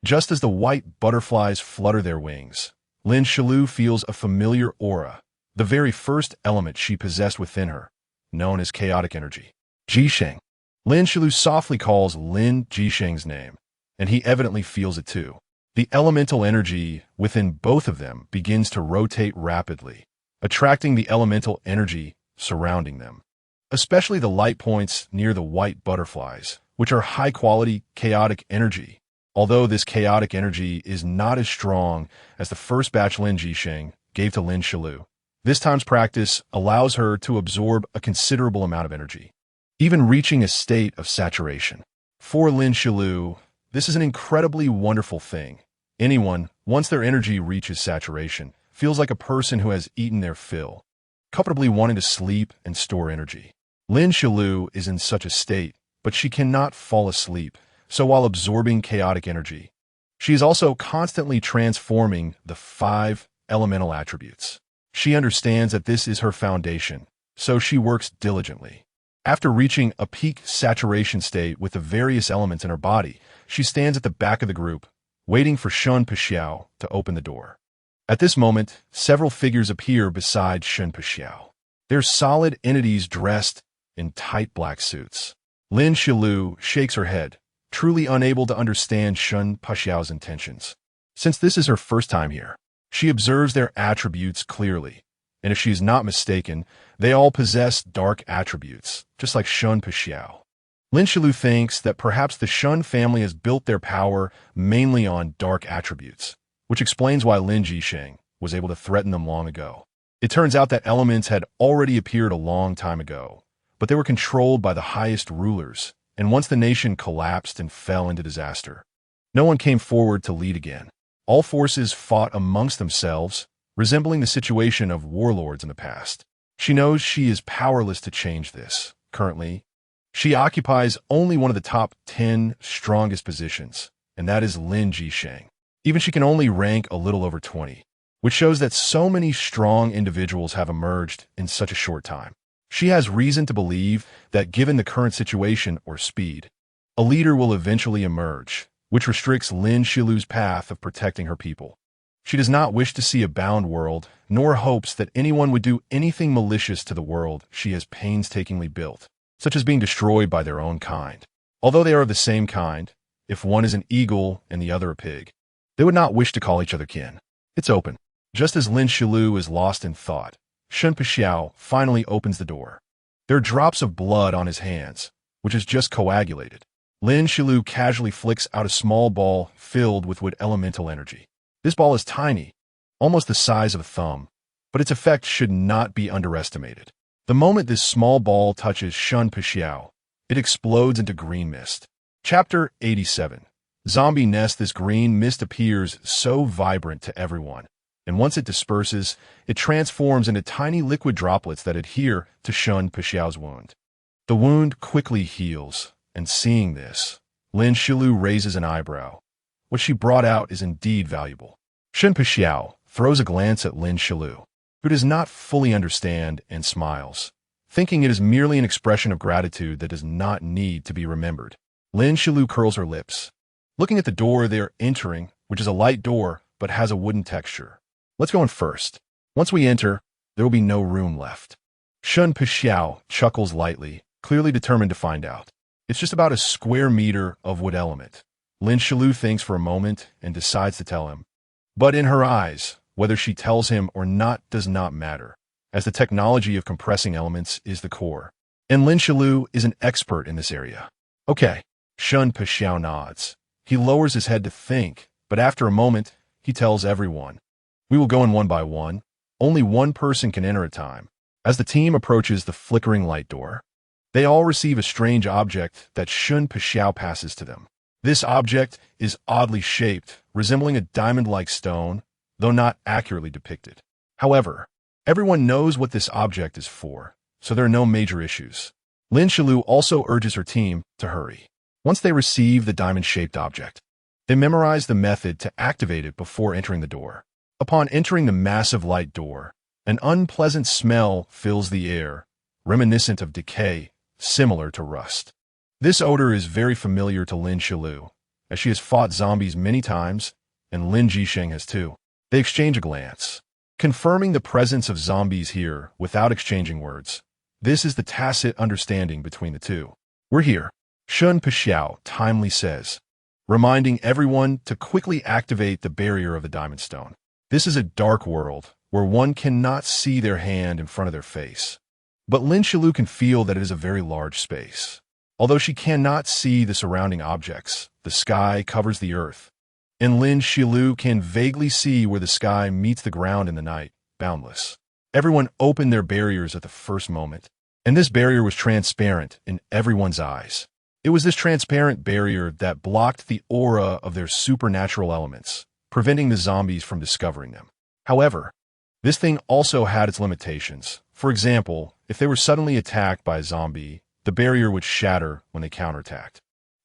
[SPEAKER 1] Just as the white butterflies flutter their wings, Lin Xiluo feels a familiar aura, the very first element she possessed within her, known as chaotic energy. Jisheng. Lin Xiluo softly calls Lin Jisheng's name, and he evidently feels it too. The elemental energy within both of them begins to rotate rapidly, attracting the elemental energy surrounding them, especially the light points near the white butterflies, which are high-quality chaotic energy. Although this chaotic energy is not as strong as the first batch Lin Jisheng gave to Lin Xiluo, this time's practice allows her to absorb a considerable amount of energy, even reaching a state of saturation. For Lin Xiluo, this is an incredibly wonderful thing. Anyone, once their energy reaches saturation, feels like a person who has eaten their fill, comfortably wanting to sleep and store energy. Lin Xiluo is in such a state, but she cannot fall asleep, so while absorbing chaotic energy, she is also constantly transforming the 5 elemental attributes. She understands that this is her foundation, so she works diligently. After reaching a peak saturation state with the various elements in her body, she stands at the back of the group, waiting for Shun Xiao to open the door. At this moment, several figures appear beside Shun Xiao. They're solid entities dressed in tight black suits. Lin Xiluo shakes her head, truly unable to understand Shun Xiao's intentions. Since this is her first time here, she observes their attributes clearly, and if she is not mistaken, they all possess dark attributes, just like Shun Xiao. Lin Xiluo thinks that perhaps the Shun family has built their power mainly on dark attributes, which explains why Lin Jisheng was able to threaten them long ago. It turns out that elements had already appeared a long time ago, but they were controlled by the highest rulers, and once the nation collapsed and fell into disaster, no one came forward to lead again. All forces fought amongst themselves, resembling the situation of warlords in the past. She knows she is powerless to change this. Currently, she occupies only one of the top 10 strongest positions, and that is Lin Jisheng. Even she can only rank a little over 20, which shows that so many strong individuals have emerged in such a short time. She has reason to believe that given the current situation or speed, a leader will eventually emerge, which restricts Lin Xiluo's path of protecting her people. She does not wish to see a bound world, nor hopes that anyone would do anything malicious to the world she has painstakingly built, such as being destroyed by their own kind. Although they are of the same kind, if one is an eagle and the other a pig, they would not wish to call each other kin. It's open. Just as Lin Xiluo is lost in thought, Shun Xiao finally opens the door. There are drops of blood on his hands, which is just coagulated. Lin Xiluo casually flicks out a small ball filled with wood elemental energy. This ball is tiny, almost the size of a thumb, but its effect should not be underestimated. The moment this small ball touches Shun Pixiao, it explodes into green mist. Chapter 87. Zombie Nest. This green mist appears so vibrant to everyone, and once it disperses, it transforms into tiny liquid droplets that adhere to Shun Pixiao's wound. The wound quickly heals, and seeing this, Lin Xiluo raises an eyebrow. What she brought out is indeed valuable. Shun Pixiao throws a glance at Lin Xiluo, who does not fully understand, and smiles, thinking it is merely an expression of gratitude that does not need to be remembered. Lin Xiluo curls her lips, looking at the door they are entering, which is a light door but has a wooden texture. Let's go in first. Once we enter, there will be no room left. Shun Pixiao chuckles lightly, clearly determined to find out. It's just about a square meter of wood element. Lin Xiluo thinks for a moment and decides to tell him. But in her eyes, whether she tells him or not does not matter, as the technology of compressing elements is the core. And Lin Xiluo is an expert in this area. Okay, Shun Pixiao nods. He lowers his head to think, but after a moment, he tells everyone. We will go in one by one. Only one person can enter a time. As the team approaches the flickering light door, they all receive a strange object that Shun Pixiao passes to them. This object is oddly shaped, resembling a diamond-like stone, though not accurately depicted. However, everyone knows what this object is for, so there are no major issues. Lin Xiluo also urges her team to hurry. Once they receive the diamond-shaped object, they memorize the method to activate it before entering the door. Upon entering the massive light door, an unpleasant smell fills the air, reminiscent of decay, similar to rust. This odor is very familiar to Lin Xiluo, as she has fought zombies many times, and Lin Jisheng has too. They exchange a glance, confirming the presence of zombies here without exchanging words. This is the tacit understanding between the two. We're here, Shun Pixiao timely says, reminding everyone to quickly activate the barrier of the diamond stone. This is a dark world where one cannot see their hand in front of their face. But Lin Xiluo can feel that it is a very large space. Although she cannot see the surrounding objects, the sky covers the earth, and Lin Xiluo can vaguely see where the sky meets the ground in the night, boundless. Everyone opened their barriers at the first moment, and this barrier was transparent in everyone's eyes. It was this transparent barrier that blocked the aura of their supernatural elements, preventing the zombies from discovering them. However, this thing also had its limitations. For example, if they were suddenly attacked by a zombie, the barrier would shatter when they counterattacked,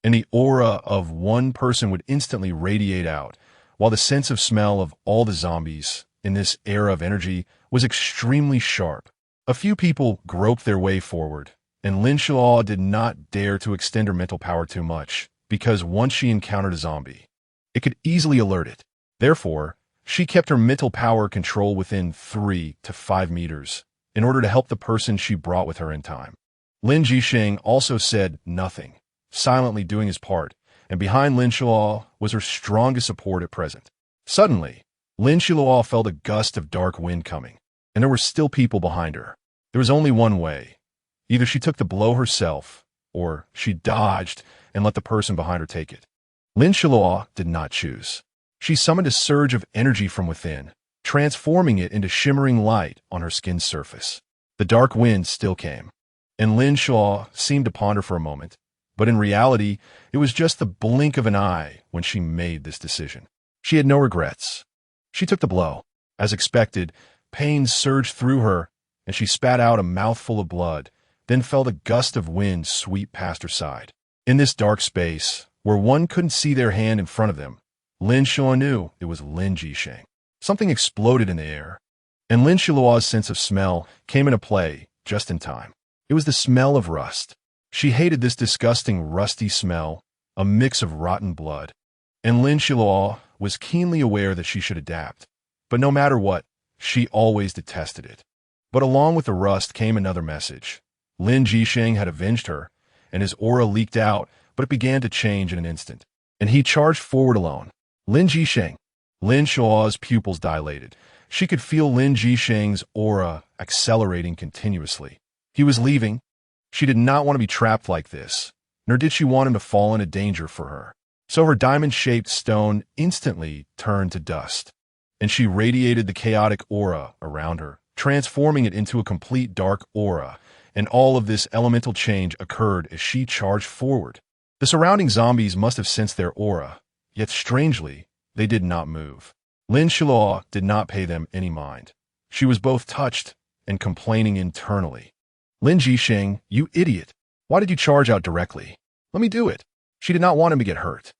[SPEAKER 1] and the aura of one person would instantly radiate out, while the sense of smell of all the zombies in this era of energy was extremely sharp. A few people groped their way forward, and Lin Xiluo did not dare to extend her mental power too much, because once she encountered a zombie, it could easily alert it. Therefore, she kept her mental power control within 3 to 5 meters, in order to help the person she brought with her in time. Lin Jisheng also said nothing, silently doing his part, and behind Lin Xiluo was her strongest support at present. Suddenly, Lin Xiluo felt a gust of dark wind coming, and there were still people behind her. There was only one way. Either she took the blow herself, or she dodged and let the person behind her take it. Lin Xiluo did not choose. She summoned a surge of energy from within, transforming it into shimmering light on her skin's surface. The dark wind still came, and Lin Xiluo seemed to ponder for a moment, but in reality, it was just the blink of an eye when she made this decision. She had no regrets. She took the blow. As expected, pain surged through her, and she spat out a mouthful of blood, then felt a gust of wind sweep past her side. In this dark space, where one couldn't see their hand in front of them, Lin Xiluo knew it was Lin Jisheng. Something exploded in the air, and Lin Xiluo's sense of smell came into play just in time. It was the smell of rust. She hated this disgusting rusty smell, a mix of rotten blood, and Lin Xiluo was keenly aware that she should adapt. But no matter what, she always detested it. But along with the rust came another message. Lin Jisheng had avenged her, and his aura leaked out, but it began to change in an instant, and he charged forward alone. Lin Jisheng. Lin Xiluo's pupils dilated. She could feel Lin Jisheng's aura accelerating continuously. He was leaving. She did not want to be trapped like this. nor did she want him to fall into danger for her. So her diamond-shaped stone instantly turned to dust, and she radiated the chaotic aura around her, transforming it into a complete dark aura, and all of this elemental change occurred as she charged forward. The surrounding zombies must have sensed their aura, yet strangely, they did not move. Lin Xiluo did not pay them any mind. She was both touched and complaining internally. Lin Jisheng, you idiot! Why did you charge out directly? Let me do it. She did not want him to get hurt.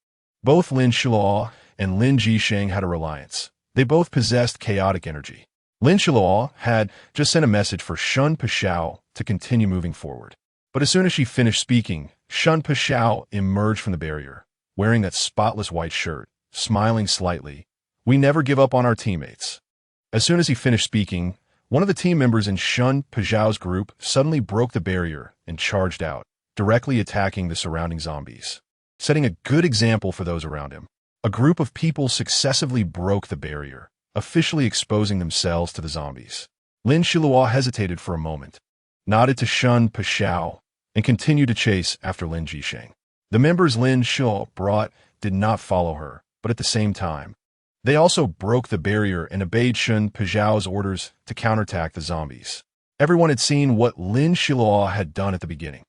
[SPEAKER 1] Both Lin Xiluo and Lin Jisheng had a reliance. They both possessed chaotic energy. Lin Xiluo had just sent a message for Shun Pashao to continue moving forward. But as soon as she finished speaking, Shun Pashao emerged from the barrier, wearing that spotless white shirt, smiling slightly. We never give up on our teammates. As soon as he finished speaking, one of the team members in Shun Pajao's group suddenly broke the barrier and charged out, directly attacking the surrounding zombies, setting a good example for those around him. A group of people successively broke the barrier, officially exposing themselves to the zombies. Lin Xiluo hesitated for a moment, nodded to Shun Pashao, and continued to chase after Lin Jisheng. The members Lin Xiluo brought did not follow her, but at the same time, they also broke the barrier and obeyed Shun Pajao's orders to counterattack the zombies. Everyone had seen what Lin Xiluo had done at the beginning.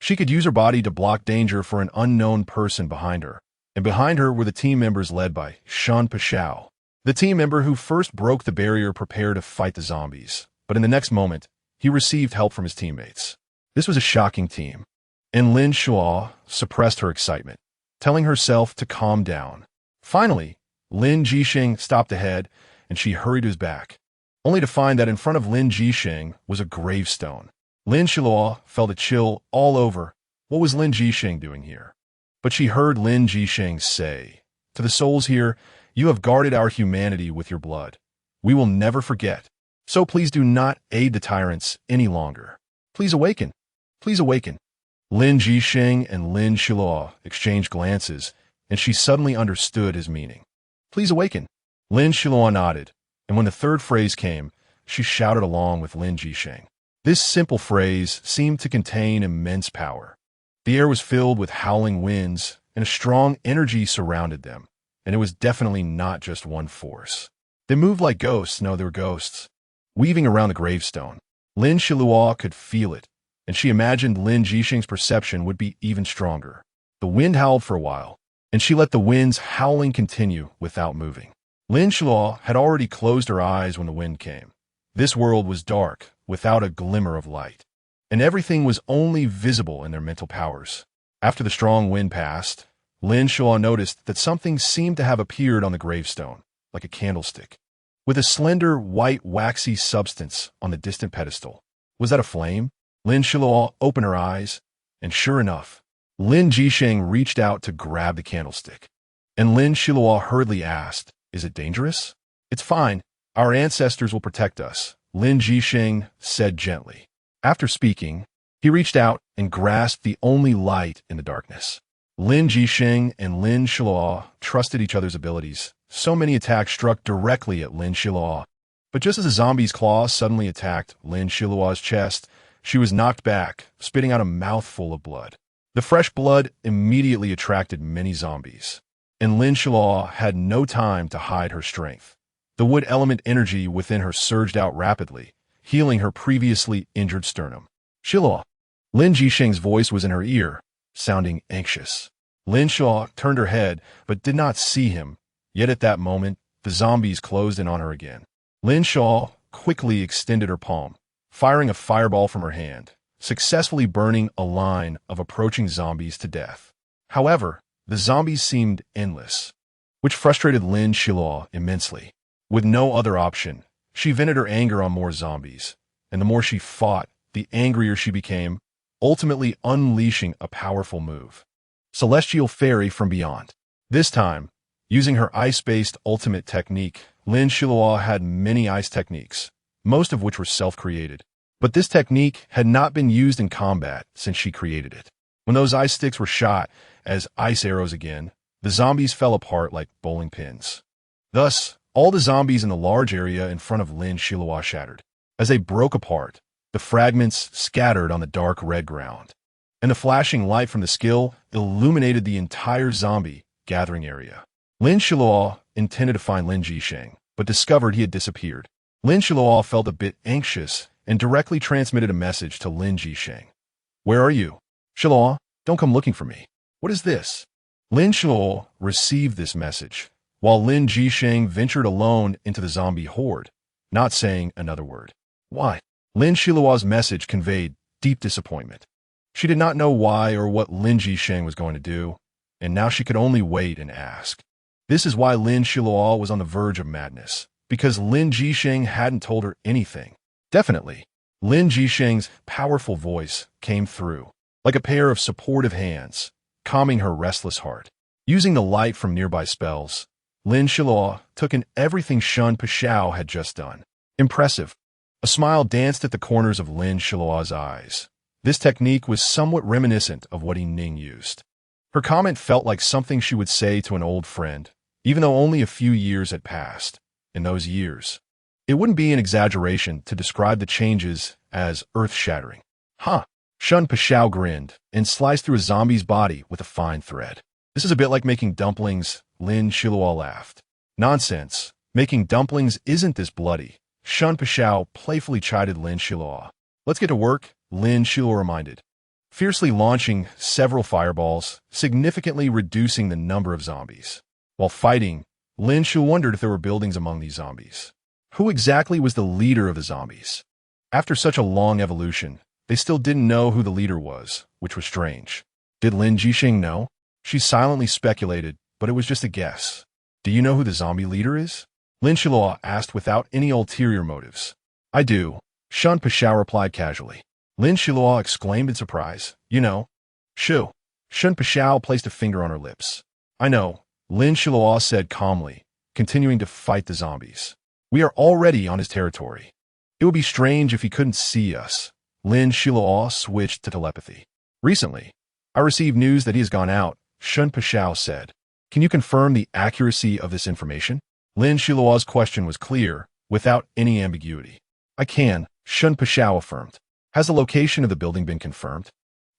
[SPEAKER 1] She could use her body to block danger for an unknown person behind her, and behind her were the team members led by Shun Pashao. The team member who first broke the barrier prepared to fight the zombies, but in the next moment, he received help from his teammates. This was a shocking team, and Lin Xiluo suppressed her excitement, telling herself to calm down. Finally, Lin Jisheng stopped ahead, and she hurried to his back, only to find that in front of Lin Jisheng was a gravestone. Lin Xiluo felt a chill all over. What was Lin Jisheng doing here? But she heard Lin Jisheng say, "To the souls here, you have guarded our humanity with your blood. We will never forget. So please do not aid the tyrants any longer. Please awaken. Please awaken." Lin Jisheng and Lin Xiluo exchanged glances, and she suddenly understood his meaning. Please awaken. Lin Xiluo nodded, and when the third phrase came, she shouted along with Lin Jisheng. This simple phrase seemed to contain immense power. The air was filled with howling winds, and a strong energy surrounded them, and it was definitely not just one force. They moved like ghosts. No, they were ghosts, weaving around the gravestone. Lin Xiluo could feel it, and she imagined Lin Jisheng's perception would be even stronger. The wind howled for a while, and she let the wind's howling continue without moving. Lin Xiluo had already closed her eyes when the wind came. This world was dark, without a glimmer of light, and everything was only visible in their mental powers. After the strong wind passed, Lin Xiluo noticed that something seemed to have appeared on the gravestone, like a candlestick, with a slender, white, waxy substance on the distant pedestal. Was that a flame? Lin Xiluo opened her eyes, and sure enough, Lin Jisheng reached out to grab the candlestick. And Lin Xiluo hurriedly asked, "Is it dangerous?" "It's fine. Our ancestors will protect us," Lin Jisheng said gently. After speaking, he reached out and grasped the only light in the darkness. Lin Jisheng and Lin Xiluo trusted each other's abilities. So many attacks struck directly at Lin Xiluo. But just as a zombie's claws suddenly attacked Lin Xiluo's chest, she was knocked back, spitting out a mouthful of blood. The fresh blood immediately attracted many zombies, and Lin Xiluo had no time to hide her strength. The wood element energy within her surged out rapidly, healing her previously injured sternum. "Xiluo." Lin Jisheng's voice was in her ear, sounding anxious. Lin Xiluo turned her head, but did not see him. Yet at that moment, the zombies closed in on her again. Lin Xiluo quickly extended her palm, firing a fireball from her hand, successfully burning a line of approaching zombies to death. However, the zombies seemed endless, which frustrated Lin Xiluo immensely. With no other option, she vented her anger on more zombies, and the more she fought, the angrier she became, ultimately unleashing a powerful move. Celestial Fairy from Beyond. This time, using her ice-based ultimate technique, Lin Xiluo had many ice techniques, most of which were self-created. But this technique had not been used in combat since she created it. When those ice sticks were shot as ice arrows again, the zombies fell apart like bowling pins. Thus, all the zombies in the large area in front of Lin Xiluo shattered. As they broke apart, the fragments scattered on the dark red ground. and the flashing light from the skill illuminated the entire zombie gathering area. Lin Xiluo intended to find Lin Jisheng, but discovered he had disappeared. Lin Xiluo felt a bit anxious and directly transmitted a message to Lin Jisheng. "Where are you? Xiluo, don't come looking for me. What is this?" Lin Xiluo received this message, while Lin Jisheng ventured alone into the zombie horde, not saying another word. Why? Lin Xiluo's message conveyed deep disappointment. She did not know why or what Lin Jisheng was going to do, and now she could only wait and ask. This is why Lin Xiluo was on the verge of madness, because Lin Jisheng hadn't told her anything. Definitely, Lin Jisheng's powerful voice came through, like a pair of supportive hands, calming her restless heart. Using the light from nearby spells, Lin Xiluo took in everything Shun Pashao had just done. Impressive. A smile danced at the corners of Lin Xiluo's eyes. This technique was somewhat reminiscent of what Ning used. Her comment felt like something she would say to an old friend, even though only a few years had passed. In those years, it wouldn't be an exaggeration to describe the changes as earth-shattering. Huh. Shun Pashao grinned and sliced through a zombie's body with a fine thread. This is a bit like making dumplings, Lin Xiluo laughed. Nonsense. Making dumplings isn't this bloody. Shun Pashao playfully chided Lin Xiluo. Let's get to work, Lin Xiluo reminded, fiercely launching several fireballs, significantly reducing the number of zombies. While fighting, Lin Xiluo wondered if there were buildings among these zombies. Who exactly was the leader of the zombies? After such a long evolution, they still didn't know who the leader was, which was strange. Did Lin Jisheng know? She silently speculated, but it was just a guess. Do you know who the zombie leader is? Lin Xiluo asked without any ulterior motives. I do, Shun Pashao replied casually. Lin Xiluo exclaimed in surprise. You know? Shu. Shun Pashao placed a finger on her lips. I know, Lin Xiluo said calmly, continuing to fight the zombies. We are already on his territory. It would be strange if he couldn't see us. Lin Xiluo switched to telepathy. Recently, I received news that he has gone out, Shun Pashao said. Can you confirm the accuracy of this information? Lin Xiluo's question was clear, without any ambiguity. I can, Shun Pashao affirmed. Has the location of the building been confirmed?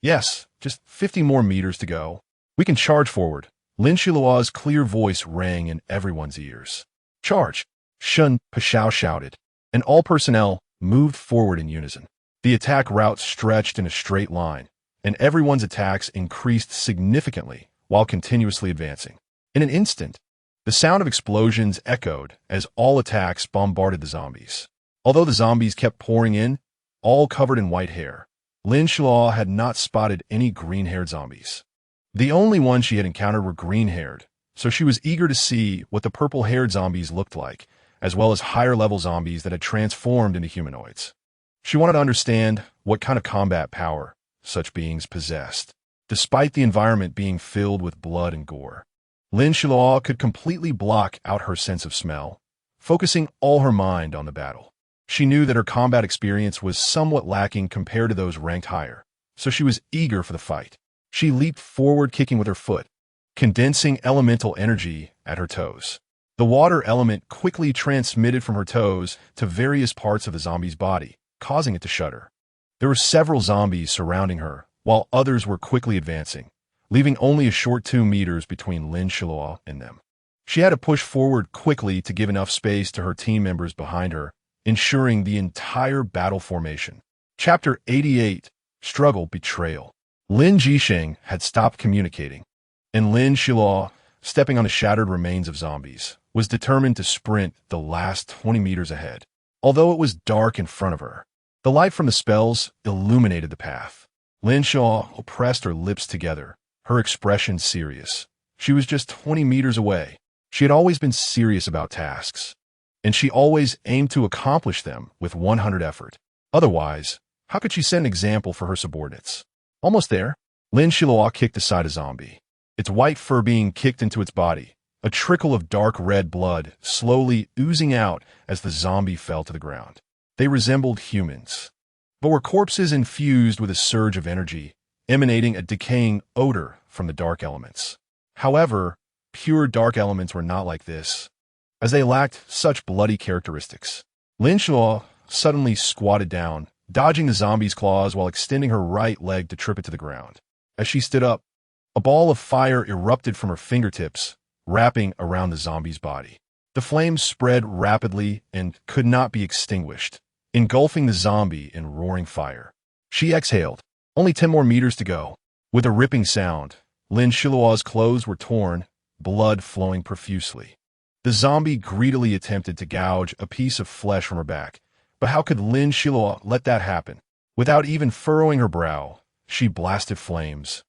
[SPEAKER 1] Yes, just 50 more meters to go. We can charge forward. Lin Xiluo's clear voice rang in everyone's ears. Charge! Shun Pashao shouted, and all personnel moved forward in unison. The attack route stretched in a straight line, and everyone's attacks increased significantly while continuously advancing. In an instant, the sound of explosions echoed as all attacks bombarded the zombies. Although the zombies kept pouring in, all covered in white hair, Lin Xiluo had not spotted any green-haired zombies. The only ones she had encountered were green-haired, so she was eager to see what the purple-haired zombies looked like, as well as higher-level zombies that had transformed into humanoids. She wanted to understand what kind of combat power such beings possessed, despite the environment being filled with blood and gore. Lin Xiluo could completely block out her sense of smell, focusing all her mind on the battle. She knew that her combat experience was somewhat lacking compared to those ranked higher, so she was eager for the fight. She leaped forward, kicking with her foot, condensing elemental energy at her toes. The water element quickly transmitted from her toes to various parts of the zombie's body, causing it to shudder. There were several zombies surrounding her, while others were quickly advancing, leaving only a short 2 meters between Lin Xiluo and them. She had to push forward quickly to give enough space to her team members behind her, ensuring the entire battle formation. Chapter 88, Struggle Betrayal. Lin Jisheng had stopped communicating, and Lin Xiluo, stepping on the shattered remains of zombies, was determined to sprint the last 20 meters ahead. Although it was dark in front of her, the light from the spells illuminated the path. Lin Xiluo pressed her lips together, her expression serious. She was just 20 meters away. She had always been serious about tasks, and she always aimed to accomplish them with 100 effort. Otherwise, how could she set an example for her subordinates? Almost there, Lin Xiluo kicked aside a zombie, its white fur being kicked into its body, a trickle of dark red blood slowly oozing out as the zombie fell to the ground. They resembled humans, but were corpses infused with a surge of energy, emanating a decaying odor from the dark elements. However, pure dark elements were not like this, as they lacked such bloody characteristics. Lin Xiluo suddenly squatted down, dodging the zombie's claws while extending her right leg to trip it to the ground. As she stood up, a ball of fire erupted from her fingertips, wrapping around the zombie's body. The flames spread rapidly and could not be extinguished, engulfing the zombie in roaring fire. She exhaled. Only 10 more meters to go. With a ripping sound, Lin Xiluo's clothes were torn, blood flowing profusely. The zombie greedily attempted to gouge a piece of flesh from her back, but how could Lin Xiluo let that happen? Without even furrowing her brow, she blasted flames,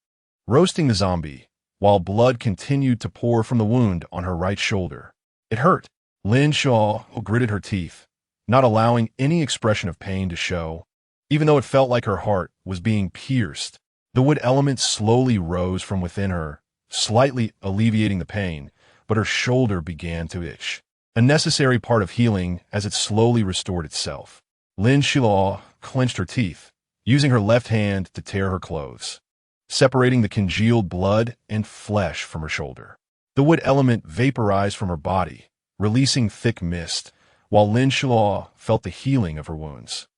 [SPEAKER 1] roasting the zombie, while blood continued to pour from the wound on her right shoulder. It hurt. Lin Xiluo gritted her teeth, not allowing any expression of pain to show. Even though it felt like her heart was being pierced, the wood element slowly rose from within her, slightly alleviating the pain, but her shoulder began to itch, a necessary part of healing as it slowly restored itself. Lin Xiluo clenched her teeth, using her left hand to tear her clothes, separating the congealed blood and flesh from her shoulder. The wood element vaporized from her body, releasing thick mist, while Lin Xiluo felt the healing of her wounds.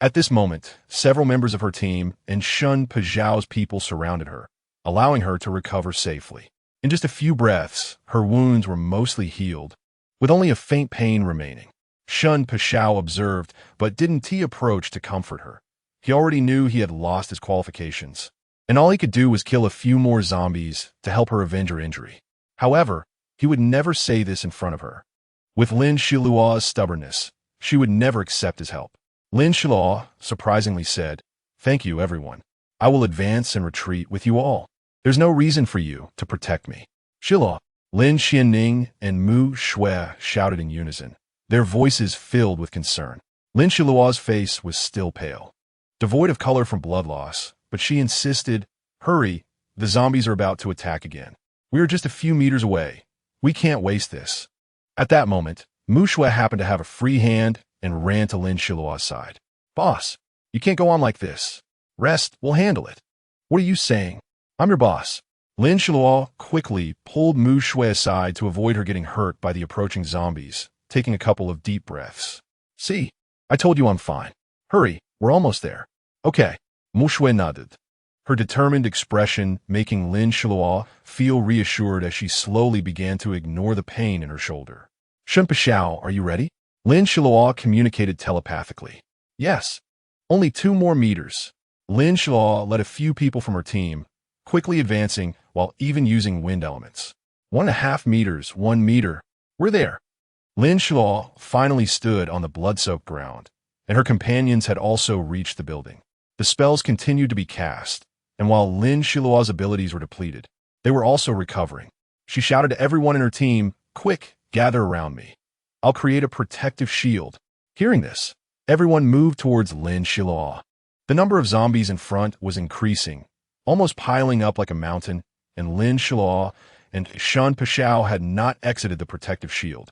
[SPEAKER 1] At this moment, several members of her team and Shun Pezhao's people surrounded her, allowing her to recover safely. In just a few breaths, her wounds were mostly healed, with only a faint pain remaining. Shun Pezhao observed, but didn't approach to comfort her. He already knew he had lost his qualifications, and all he could do was kill a few more zombies to help her avenge her injury. However, he would never say this in front of her. With Lin Xiluo's stubbornness, she would never accept his help. Lin Xiluo surprisingly said, "Thank you, everyone. I will advance and retreat with you all. There's no reason for you to protect me." Xiluo, Lin Xianning, and Mu Shui shouted in unison, their voices filled with concern. Lin Xiluo's face was still pale, devoid of color from blood loss, but she insisted, "Hurry, the zombies are about to attack again. We are just a few meters away. We can't waste this." At that moment, Mu Shui happened to have a free hand and ran to Lin Xiluo's side. "Boss, you can't go on like this. Rest, we'll handle it." "What are you saying? I'm your boss." Lin Xiluo quickly pulled Mu Shui aside to avoid her getting hurt by the approaching zombies, taking a couple of deep breaths. "See, I told you I'm fine. Hurry, we're almost there." "Okay." Mu Shui nodded, her determined expression making Lin Xiluo feel reassured as she slowly began to ignore the pain in her shoulder. "Shun Pezhao, are you ready?" Lin Xiluo communicated telepathically. "Yes. Only 2 more meters." Lin Xiluo led a few people from her team, quickly advancing while even using wind elements. 1.5 meters, 1 meter. We're there. Lin Xiluo finally stood on the blood-soaked ground, and her companions had also reached the building. The spells continued to be cast, and while Lin Xiluo's abilities were depleted, they were also recovering. She shouted to everyone in her team, "Quick, gather around me. I'll create a protective shield." Hearing this, everyone moved towards Lin Xiluo. The number of zombies in front was increasing, almost piling up like a mountain, and Lin Xiluo and Shun Pezhao had not exited the protective shield.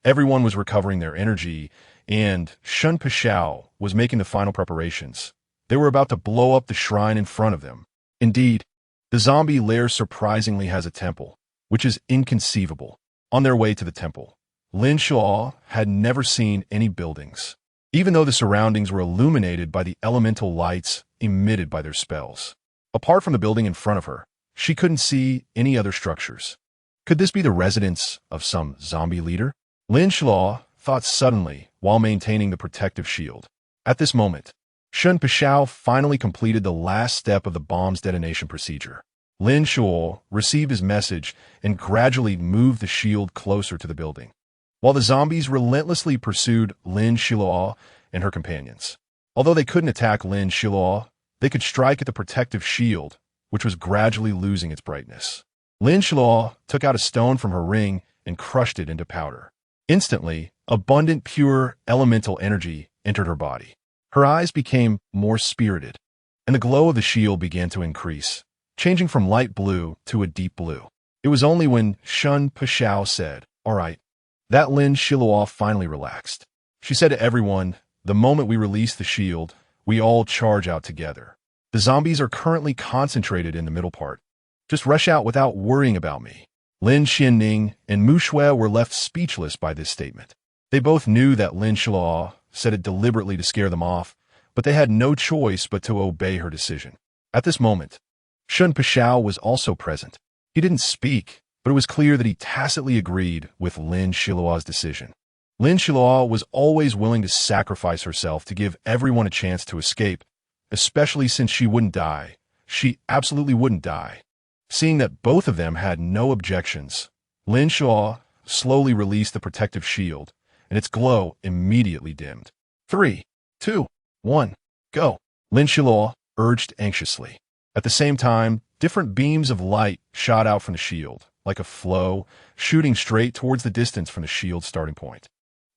[SPEAKER 1] Everyone was recovering their energy, and Shun Pezhao was making the final preparations. They were about to blow up the shrine in front of them. Indeed, the zombie lair surprisingly has a temple, which is inconceivable. On their way to the temple, Lin Xiluo had never seen any buildings, even though the surroundings were illuminated by the elemental lights emitted by their spells. Apart from the building in front of her, she couldn't see any other structures. Could this be the residence of some zombie leader? Lin Xiluo thought suddenly while maintaining the protective shield. At this moment, Shun Pezhao finally completed the last step of the bomb's detonation procedure. Lin Xiluo received his message and gradually moved the shield closer to the building, while the zombies relentlessly pursued Lin Xiluo and her companions. Although they couldn't attack Lin Xiluo, they could strike at the protective shield, which was gradually losing its brightness. Lin Xiluo took out a stone from her ring and crushed it into powder. Instantly, abundant pure elemental energy entered her body. Her eyes became more spirited, and the glow of the shield began to increase, changing from light blue to a deep blue. It was only when Shun Pezhao said, "All right," that Lin Xiluo finally relaxed. She said to everyone, "The moment we release the shield, we all charge out together. The zombies are currently concentrated in the middle part. Just rush out without worrying about me." Lin Xianning and Mu Shui were left speechless by this statement. They both knew that Lin Xiluo said it deliberately to scare them off, but they had no choice but to obey her decision. At this moment, Shun Pashao was also present. He didn't speak, but it was clear that he tacitly agreed with Lin Xiluo's decision. Lin Xiluo was always willing to sacrifice herself to give everyone a chance to escape, especially since she wouldn't die. She absolutely wouldn't die. Seeing that both of them had no objections, Lin Xiluo slowly released the protective shield, and its glow immediately dimmed. 3, 2, 1, go, Lin Xiluo urged anxiously. At the same time, different beams of light shot out from the shield, like a flow, shooting straight towards the distance from the shield's starting point.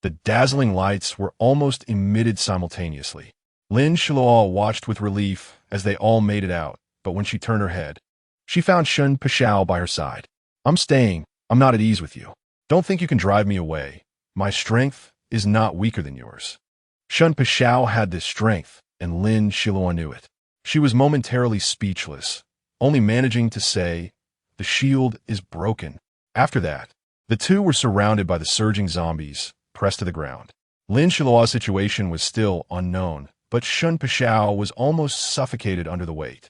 [SPEAKER 1] The dazzling lights were almost emitted simultaneously. Lin Xiluo watched with relief as they all made it out, but when she turned her head, she found Shun Pashao by her side. I'm staying. I'm not at ease with you. Don't think you can drive me away. My strength is not weaker than yours. Shun Pashao had this strength, and Lin Xiluo knew it. She was momentarily speechless, only managing to say, "The shield is broken." After that, the two were surrounded by the surging zombies, pressed to the ground. Lin Xiluo's situation was still unknown, but Shun Pashao was almost suffocated under the weight.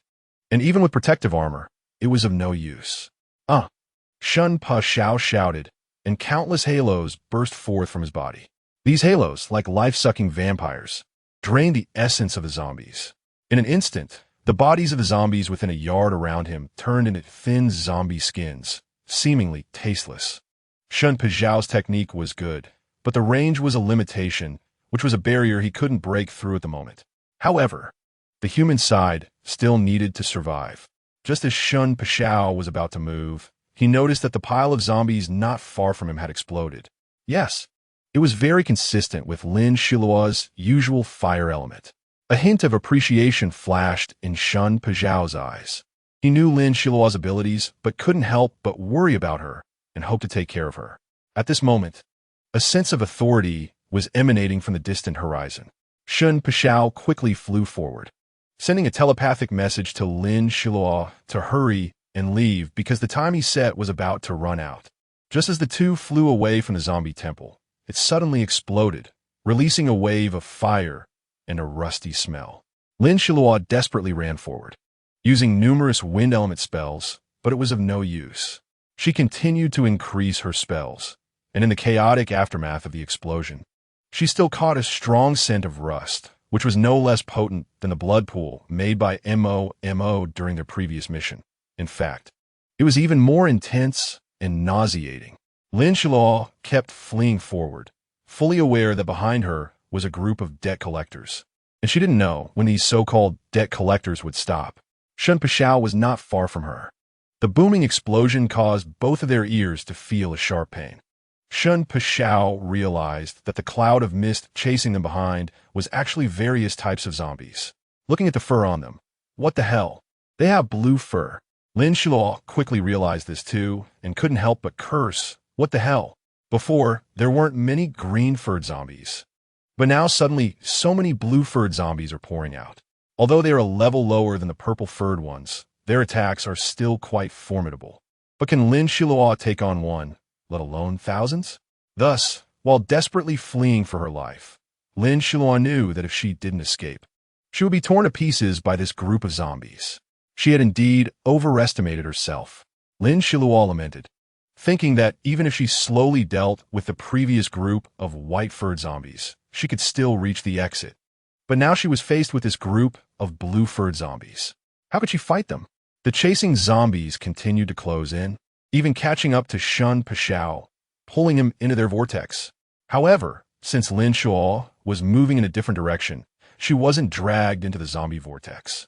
[SPEAKER 1] And even with protective armor, it was of no use. Shun Pashao shouted, and countless halos burst forth from his body. These halos, like life-sucking vampires, drained the essence of the zombies. In an instant, the bodies of the zombies within a yard around him turned into thin zombie skins, seemingly tasteless. Shun Pajiao's technique was good, but the range was a limitation, which was a barrier he couldn't break through at the moment. However, the human side still needed to survive. Just as Shun Pashao was about to move, he noticed that the pile of zombies not far from him had exploded. Yes, it was very consistent with Lin Xiluo's usual fire element. A hint of appreciation flashed in Shun Pajiao's eyes. He knew Lin Xiluo's abilities, but couldn't help but worry about her and hope to take care of her. At this moment, a sense of authority was emanating from the distant horizon. Shun Pashao quickly flew forward, sending a telepathic message to Lin Xiluo to hurry and leave because the time he set was about to run out. Just as the two flew away from the zombie temple, it suddenly exploded, releasing a wave of fire and a rusty smell. Lin Xiluo desperately ran forward, using numerous wind element spells, but it was of no use. She continued to increase her spells, and in the chaotic aftermath of the explosion, she still caught a strong scent of rust, which was no less potent than the blood pool made by Mo during their previous mission. In fact, it was even more intense and nauseating. Lin Xiluo kept fleeing forward, fully aware that behind her was a group of debt collectors, and she didn't know when these so-called debt collectors would stop. Shun Pashao was not far from her. The booming explosion caused both of their ears to feel a sharp pain. Shun Pashao realized that the cloud of mist chasing them behind was actually various types of zombies. Looking at the fur on them, what the hell? They have blue fur. Lin Xiluo quickly realized this too, and couldn't help but curse, what the hell? Before, there weren't many green-furred zombies. But now suddenly, so many blue-furred zombies are pouring out. Although they are a level lower than the purple-furred ones, their attacks are still quite formidable. But can Lin Xiluo take on one, let alone thousands? Thus, while desperately fleeing for her life, Lin Xiluo knew that if she didn't escape, she would be torn to pieces by this group of zombies. She had indeed overestimated herself. Lin Xiluo lamented, thinking that even if she slowly dealt with the previous group of white-furred zombies, she could still reach the exit. But now she was faced with this group of blue-furred zombies. How could she fight them? The chasing zombies continued to close in, even catching up to Shun Pashao, pulling him into their vortex. However, since Lin Xiluo was moving in a different direction, she wasn't dragged into the zombie vortex.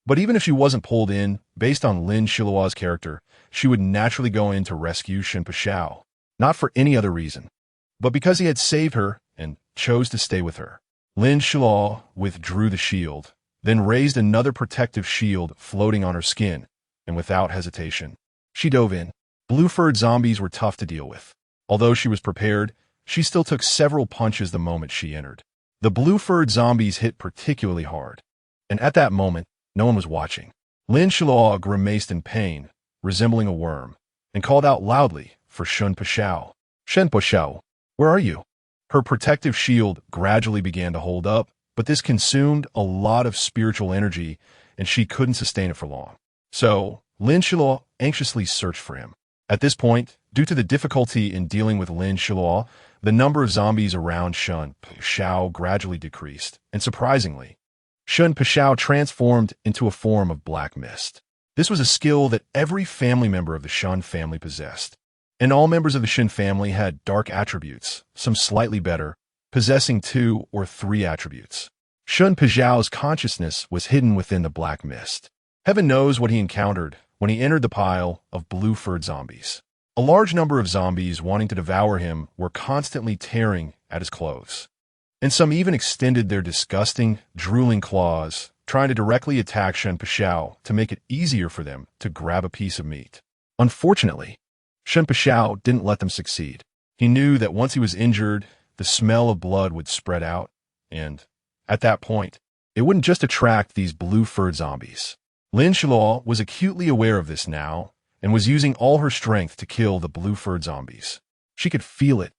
[SPEAKER 1] But even if she wasn't pulled in, based on Lin Xiluo's character, she would naturally go in to rescue Shun Pashao, not for any other reason, but because he had saved her and chose to stay with her. Lin Xiluo withdrew the shield, then raised another protective shield floating on her skin, and without hesitation, she dove in. Blue-furred zombies were tough to deal with. Although she was prepared, she still took several punches the moment she entered. The blue-furred zombies hit particularly hard, and at that moment, no one was watching. Lin Xiluo grimaced in pain, resembling a worm, and called out loudly for Shun Pashao. Shun Pashao, where are you? Her protective shield gradually began to hold up, but this consumed a lot of spiritual energy, and she couldn't sustain it for long. So, Lin Xiluo anxiously searched for him. At this point, due to the difficulty in dealing with Lin Xiluo, the number of zombies around Shun Pashao gradually decreased, and surprisingly, Shun Pashao transformed into a form of black mist. This was a skill that every family member of the Shun family possessed, and all members of the Shin family had dark attributes, some slightly better, possessing 2 or 3 attributes. Shun Pajiao's consciousness was hidden within the black mist. Heaven knows what he encountered when he entered the pile of blue-furred zombies. A large number of zombies wanting to devour him were constantly tearing at his clothes, and some even extended their disgusting, drooling claws, trying to directly attack Shun Pashao to make it easier for them to grab a piece of meat. Unfortunately, Shun Pashao didn't let them succeed. He knew that once he was injured, the smell of blood would spread out, and, at that point, it wouldn't just attract these blue-furred zombies. Lin Xiluo was acutely aware of this now, and was using all her strength to kill the blue-furred zombies. She could feel it,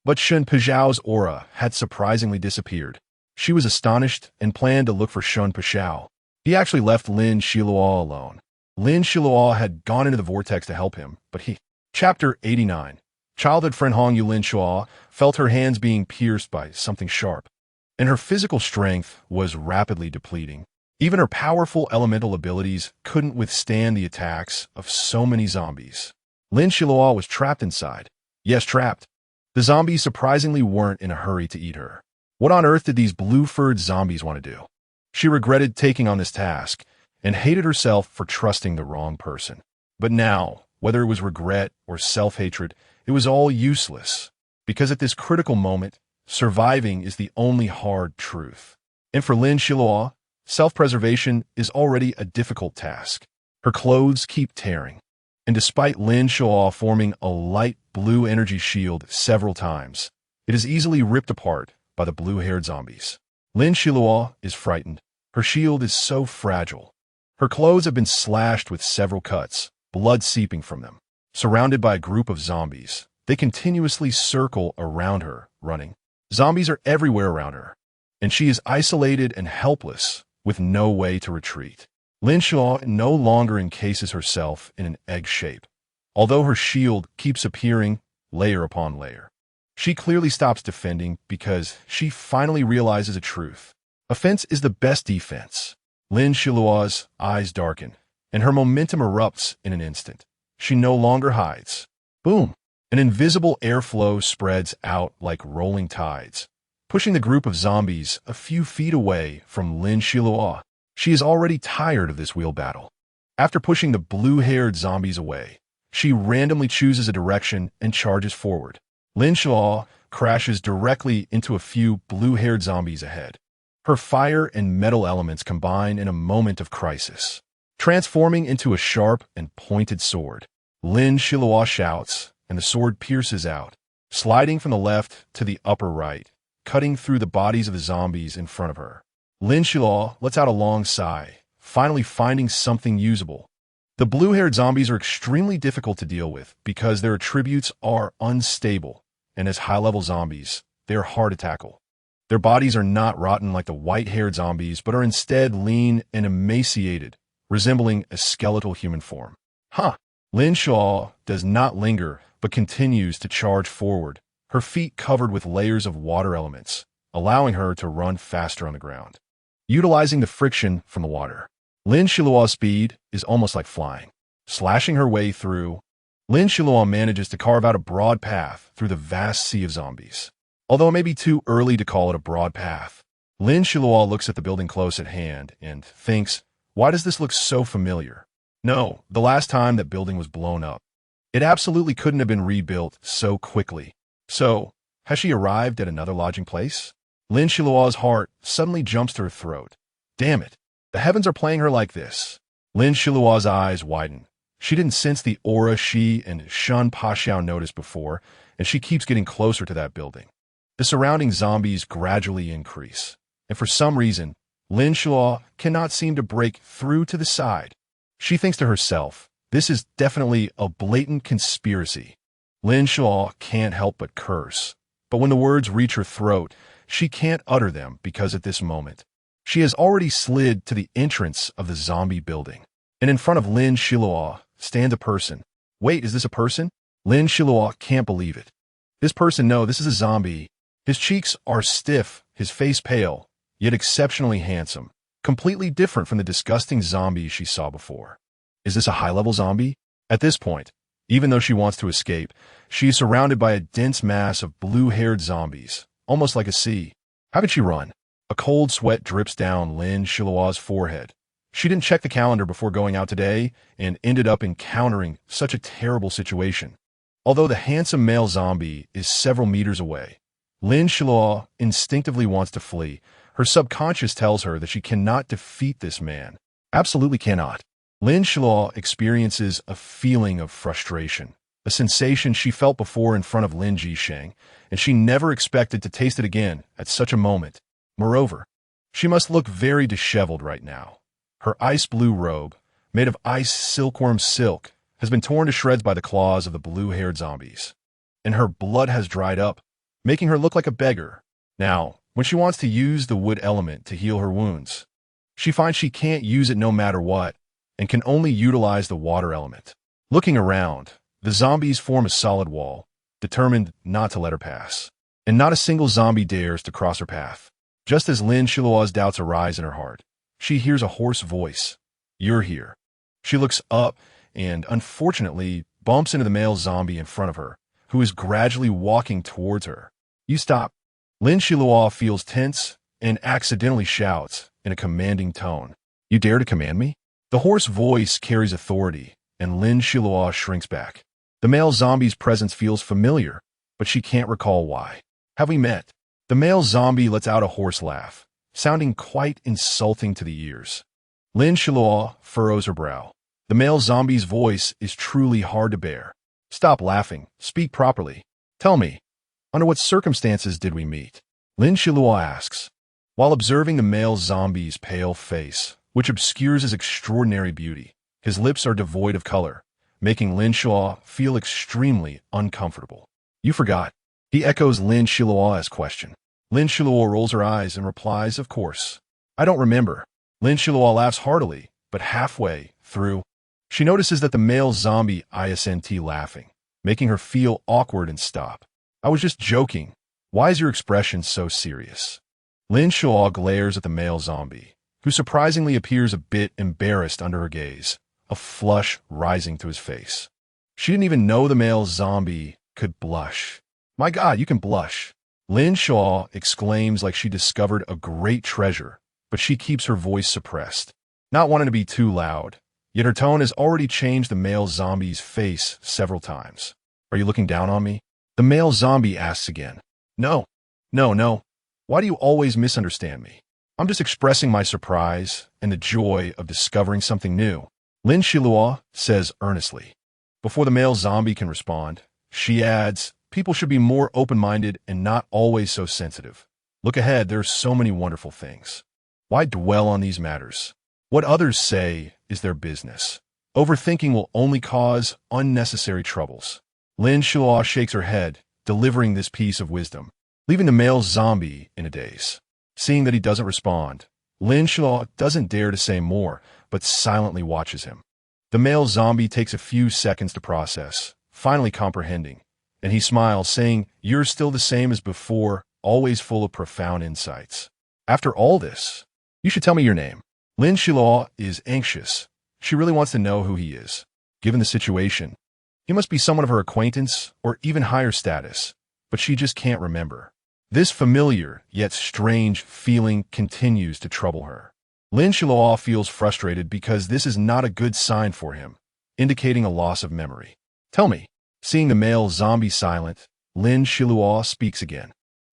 [SPEAKER 1] but Shun Pajiao's aura had surprisingly disappeared. She was astonished and planned to look for Shun Pashao. He actually left Lin Xiluo alone. Lin Xiluo had gone into the vortex to help him, but he... Chapter 89. Childhood friend Hong Yu Lin Xiluo felt her hands being pierced by something sharp, and her physical strength was rapidly depleting. Even her powerful elemental abilities couldn't withstand the attacks of so many zombies. Lin Xiluo was trapped inside. Yes, trapped. The zombies surprisingly weren't in a hurry to eat her. What on earth did these blue-furred zombies want to do? She regretted taking on this task and hated herself for trusting the wrong person. But now, whether it was regret or self-hatred, it was all useless, because at this critical moment, surviving is the only hard truth. And for Lin Xiluo, self-preservation is already a difficult task. Her clothes keep tearing, and despite Lin Xiluo forming a light blue energy shield several times, it is easily ripped apart by the blue-haired zombies. Lin Xiluo is frightened. Her shield is so fragile. Her clothes have been slashed with several cuts, blood seeping from them. Surrounded by a group of zombies, they continuously circle around her, running. Zombies are everywhere around her, and she is isolated and helpless, with no way to retreat. Lin Xiluo no longer encases herself in an egg shape, although her shield keeps appearing layer upon layer. She clearly stops defending because she finally realizes a truth. Offense is the best defense. Lin Xiluo's eyes darken, and her momentum erupts in an instant. She no longer hides. Boom! An invisible airflow spreads out like rolling tides, pushing the group of zombies a few feet away from Lin Xiluo. She is already tired of this wheel battle. After pushing the blue-haired zombies away, she randomly chooses a direction and charges forward. Lin Xiluo crashes directly into a few blue-haired zombies ahead. Her fire and metal elements combine in a moment of crisis, transforming into a sharp and pointed sword. Lin Xiluo shouts, and the sword pierces out, sliding from the left to the upper right, cutting through the bodies of the zombies in front of her. Lin Xiluo lets out a long sigh, finally finding something usable. The blue-haired zombies are extremely difficult to deal with because their attributes are unstable, and as high-level zombies, they are hard to tackle. Their bodies are not rotten like the white-haired zombies, but are instead lean and emaciated, resembling a skeletal human form. Lin Xiluo does not linger, but continues to charge forward, her feet covered with layers of water elements, allowing her to run faster on the ground. Utilizing the friction from the water, Lin Xiluo's speed is almost like flying. Slashing her way through, Lin Xiluo manages to carve out a broad path through the vast sea of zombies. Although it may be too early to call it a broad path, Lin Xiluo looks at the building close at hand and thinks, why does this look so familiar? No, the last time that building was blown up. It absolutely couldn't have been rebuilt so quickly. So, has she arrived at another lodging place? Lin Xiluo's heart suddenly jumps to her throat. Damn it, the heavens are playing her like this. Lin Xiluo's eyes widen. She didn't sense the aura she and Shun Pashao noticed before, and she keeps getting closer to that building. The surrounding zombies gradually increase, and for some reason, Lin Xiluo cannot seem to break through to the side. She thinks to herself, this is definitely a blatant conspiracy. Lin Xiluo can't help but curse, but when the words reach her throat, she can't utter them because at this moment, she has already slid to the entrance of the zombie building. And in front of Lin Xiluo stands a person. Wait, is this a person? Lin Xiluo can't believe it. This person, no, this is a zombie. His cheeks are stiff, his face pale, yet exceptionally handsome, completely different from the disgusting zombie she saw before. Is this a high-level zombie? At this point, even though she wants to escape, she is surrounded by a dense mass of blue-haired zombies, almost like a sea. How could she run? A cold sweat drips down Lin Xiluo's forehead. She didn't check the calendar before going out today and ended up encountering such a terrible situation. Although the handsome male zombie is several meters away, Lin Xiluo instinctively wants to flee. Her subconscious tells her that she cannot defeat this man. Absolutely cannot. Lin Xiluo experiences a feeling of frustration, a sensation she felt before in front of Lin Jisheng, and she never expected to taste it again at such a moment. Moreover, she must look very disheveled right now. Her ice blue robe, made of ice silkworm silk, has been torn to shreds by the claws of the blue-haired zombies, and her blood has dried up, making her look like a beggar. Now, when she wants to use the wood element to heal her wounds, she finds she can't use it no matter what, and can only utilize the water element. Looking around, the zombies form a solid wall, determined not to let her pass, and not a single zombie dares to cross her path. Just as Lin Xiluo's doubts arise in her heart, she hears a hoarse voice. You're here. She looks up and, unfortunately, bumps into the male zombie in front of her, who is gradually walking towards her. You stop. Lin Xiluo feels tense and accidentally shouts in a commanding tone. You dare to command me? The hoarse voice carries authority, and Lin Xiluo shrinks back. The male zombie's presence feels familiar, but she can't recall why. Have we met? The male zombie lets out a hoarse laugh, sounding quite insulting to the ears. Lin Xiluo furrows her brow. The male zombie's voice is truly hard to bear. Stop laughing. Speak properly. Tell me, under what circumstances did we meet? Lin Xiluo asks, while observing the male zombie's pale face, which obscures his extraordinary beauty. His lips are devoid of color, making Lin Xiluo feel extremely uncomfortable. You forgot. He echoes Lin Xiluo's question. Lin Xiluo rolls her eyes and replies, of course. I don't remember. Lin Xiluo laughs heartily, but halfway through, she notices that the male zombie isn't laughing, making her feel awkward and stop. I was just joking. Why is your expression so serious? Lin Xiluo glares at the male zombie, who surprisingly appears a bit embarrassed under her gaze, a flush rising to his face. She didn't even know the male zombie could blush. My God, you can blush. Lin Xiluo exclaims like she discovered a great treasure, but she keeps her voice suppressed, not wanting to be too loud. Yet her tone has already changed the male zombie's face several times. Are you looking down on me? The male zombie asks again. No. Why do you always misunderstand me? I'm just expressing my surprise and the joy of discovering something new. Lin Xiluo says earnestly. Before the male zombie can respond, she adds, people should be more open-minded and not always so sensitive. Look ahead, there are so many wonderful things. Why dwell on these matters? What others say is their business. Overthinking will only cause unnecessary troubles. Lin Xiluo shakes her head, delivering this piece of wisdom, leaving the male zombie in a daze. Seeing that he doesn't respond, Lin Xiluo doesn't dare to say more, but silently watches him. The male zombie takes a few seconds to process, finally comprehending, and he smiles, saying, You're still the same as before, always full of profound insights. After all this, you should tell me your name. Lin Xiluo is anxious. She really wants to know who he is. Given the situation, he must be someone of her acquaintance or even higher status, but she just can't remember. This familiar yet strange feeling continues to trouble her. Lin Xiluo feels frustrated because this is not a good sign for him, indicating a loss of memory. Tell me. Seeing the male zombie silent, Lin Xiluo speaks again.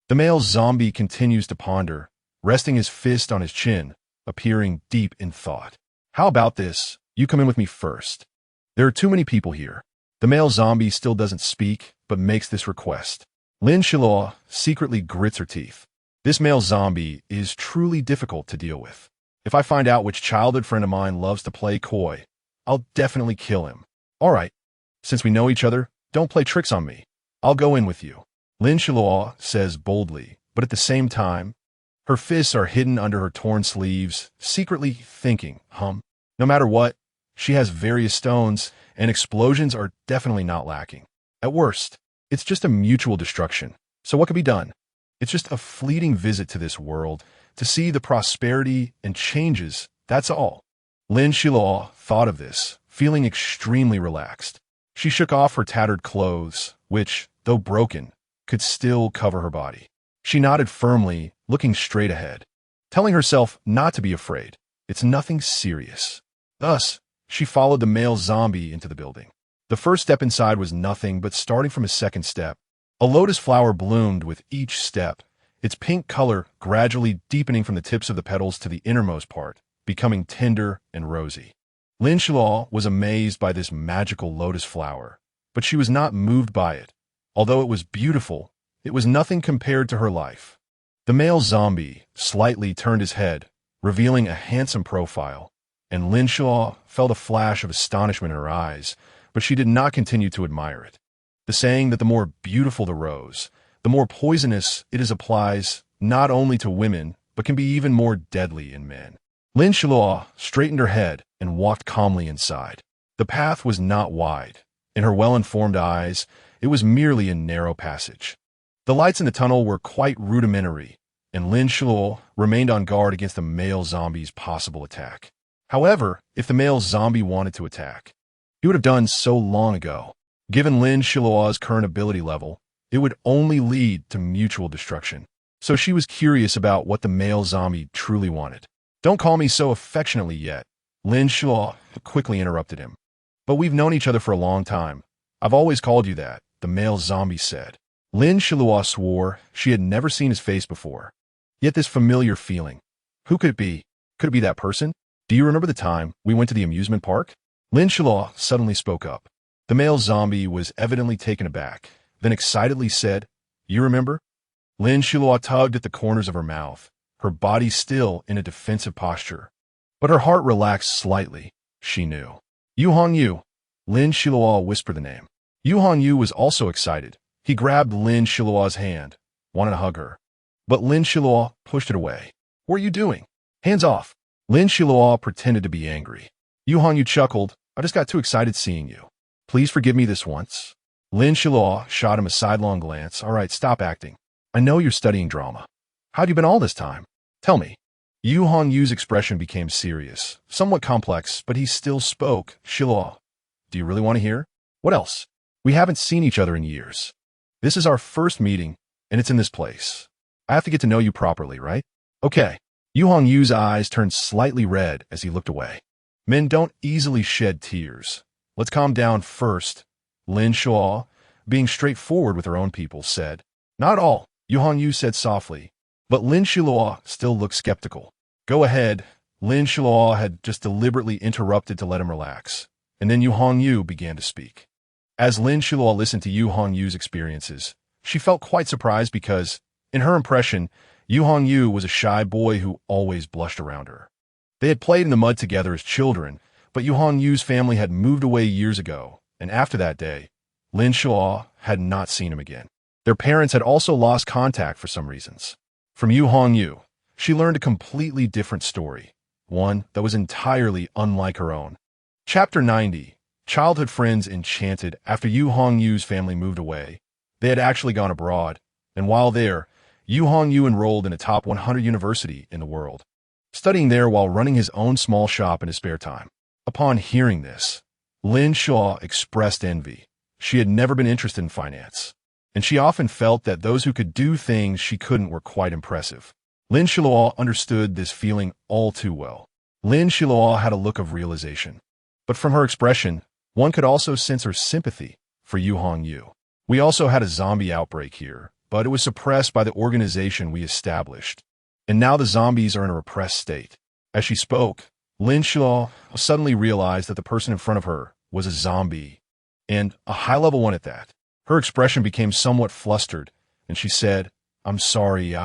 [SPEAKER 1] The male zombie continues to ponder, resting his fist on his chin, appearing deep in thought. How about this? You come in with me first. There are too many people here. The male zombie still doesn't speak, but makes this request. Lin Xiluo secretly grits her teeth. This male zombie is truly difficult to deal with. If I find out which childhood friend of mine loves to play coy, I'll definitely kill him. All right. Since we know each other, don't play tricks on me. I'll go in with you. Lin Xiluo says boldly, but at the same time, her fists are hidden under her torn sleeves, secretly thinking, no matter what, she has various stones, and explosions are definitely not lacking. At worst, it's just a mutual destruction. So what could be done? It's just a fleeting visit to this world, to see the prosperity and changes, that's all. Lin Xiluo thought of this, feeling extremely relaxed. She shook off her tattered clothes, which, though broken, could still cover her body. She nodded firmly, looking straight ahead, telling herself not to be afraid. It's nothing serious. Thus, she followed the male zombie into the building. The first step inside was nothing but starting from a second step. A lotus flower bloomed with each step, its pink color gradually deepening from the tips of the petals to the innermost part, becoming tender and rosy. Lin Xiluo was amazed by this magical lotus flower, but she was not moved by it. Although it was beautiful, it was nothing compared to her life. The male zombie slightly turned his head, revealing a handsome profile, and Lin Xiluo felt a flash of astonishment in her eyes, but she did not continue to admire it. The saying that the more beautiful the rose, the more poisonous it is applies not only to women, but can be even more deadly in men. Lin Xiluo straightened her head and walked calmly inside. The path was not wide. In her well-informed eyes, it was merely a narrow passage. The lights in the tunnel were quite rudimentary, and Lin Xiluo remained on guard against the male zombie's possible attack. However, if the male zombie wanted to attack, he would have done so long ago. Given Lin Xiluo's current ability level, it would only lead to mutual destruction. So she was curious about what the male zombie truly wanted. "Don't call me so affectionately yet," Lin Xiluo quickly interrupted him. "But we've known each other for a long time. I've always called you that," the male zombie said. Lin Xiluo swore she had never seen his face before. Yet this familiar feeling. Who could it be? Could it be that person? "Do you remember the time we went to the amusement park?" Lin Xiluo suddenly spoke up. The male zombie was evidently taken aback, then excitedly said, "You remember?" Lin Xiluo tugged at the corners of her mouth, her body still in a defensive posture. But her heart relaxed slightly. She knew. "You.It." Lin Xiluo whispered the name. You.It was also excited. He grabbed Lin Xiluo's hand, wanted to hug her. But Lin Xiluo pushed it away. "What are you doing? Hands off." Lin Xiluo pretended to be angry. You.It chuckled. "I just got too excited seeing you. Please forgive me this once." Lin Xiluo shot him a sidelong glance. "All right, stop acting. I know you're studying drama. How'd you been all this time? Tell me." You.It's expression became serious, somewhat complex, but he still spoke. "Xiluo, do you really want to hear? What else? We haven't seen each other in years. This is our first meeting, and it's in this place. I have to get to know you properly, right? Okay." You.It's eyes turned slightly red as he looked away. Men don't easily shed tears. "Let's calm down first," Lin Xiluo, being straightforward with her own people, said. "Not at all," You.It said softly, but Lin Xiluo still looked skeptical. "Go ahead." Lin Xiluo had just deliberately interrupted to let him relax, and then You began to speak. As Lin Xiluo listened to You.It's experiences, she felt quite surprised because, in her impression, You.It was a shy boy who always blushed around her. They had played in the mud together as children, but You.It's family had moved away years ago, and after that day, Lin Xiluo had not seen him again. Their parents had also lost contact for some reasons. From You.It, she learned a completely different story, one that was entirely unlike her own. Chapter 90. Childhood friends enchanted. After You.It's family moved away, they had actually gone abroad, and while there, You.It enrolled in a top 100 university in the world, studying there while running his own small shop in his spare time. Upon hearing this, Lin Xiluo expressed envy. She had never been interested in finance, and she often felt that those who could do things she couldn't were quite impressive. Lin Xiluo understood this feeling all too well. Lin Xiluo had a look of realization, but from her expression, one could also sense her sympathy for You.It. "We also had a zombie outbreak here, but it was suppressed by the organization we established. And now the zombies are in a repressed state." As she spoke, Lin Xiluo suddenly realized that the person in front of her was a zombie, and a high-level one at that. Her expression became somewhat flustered, and she said, "I'm sorry,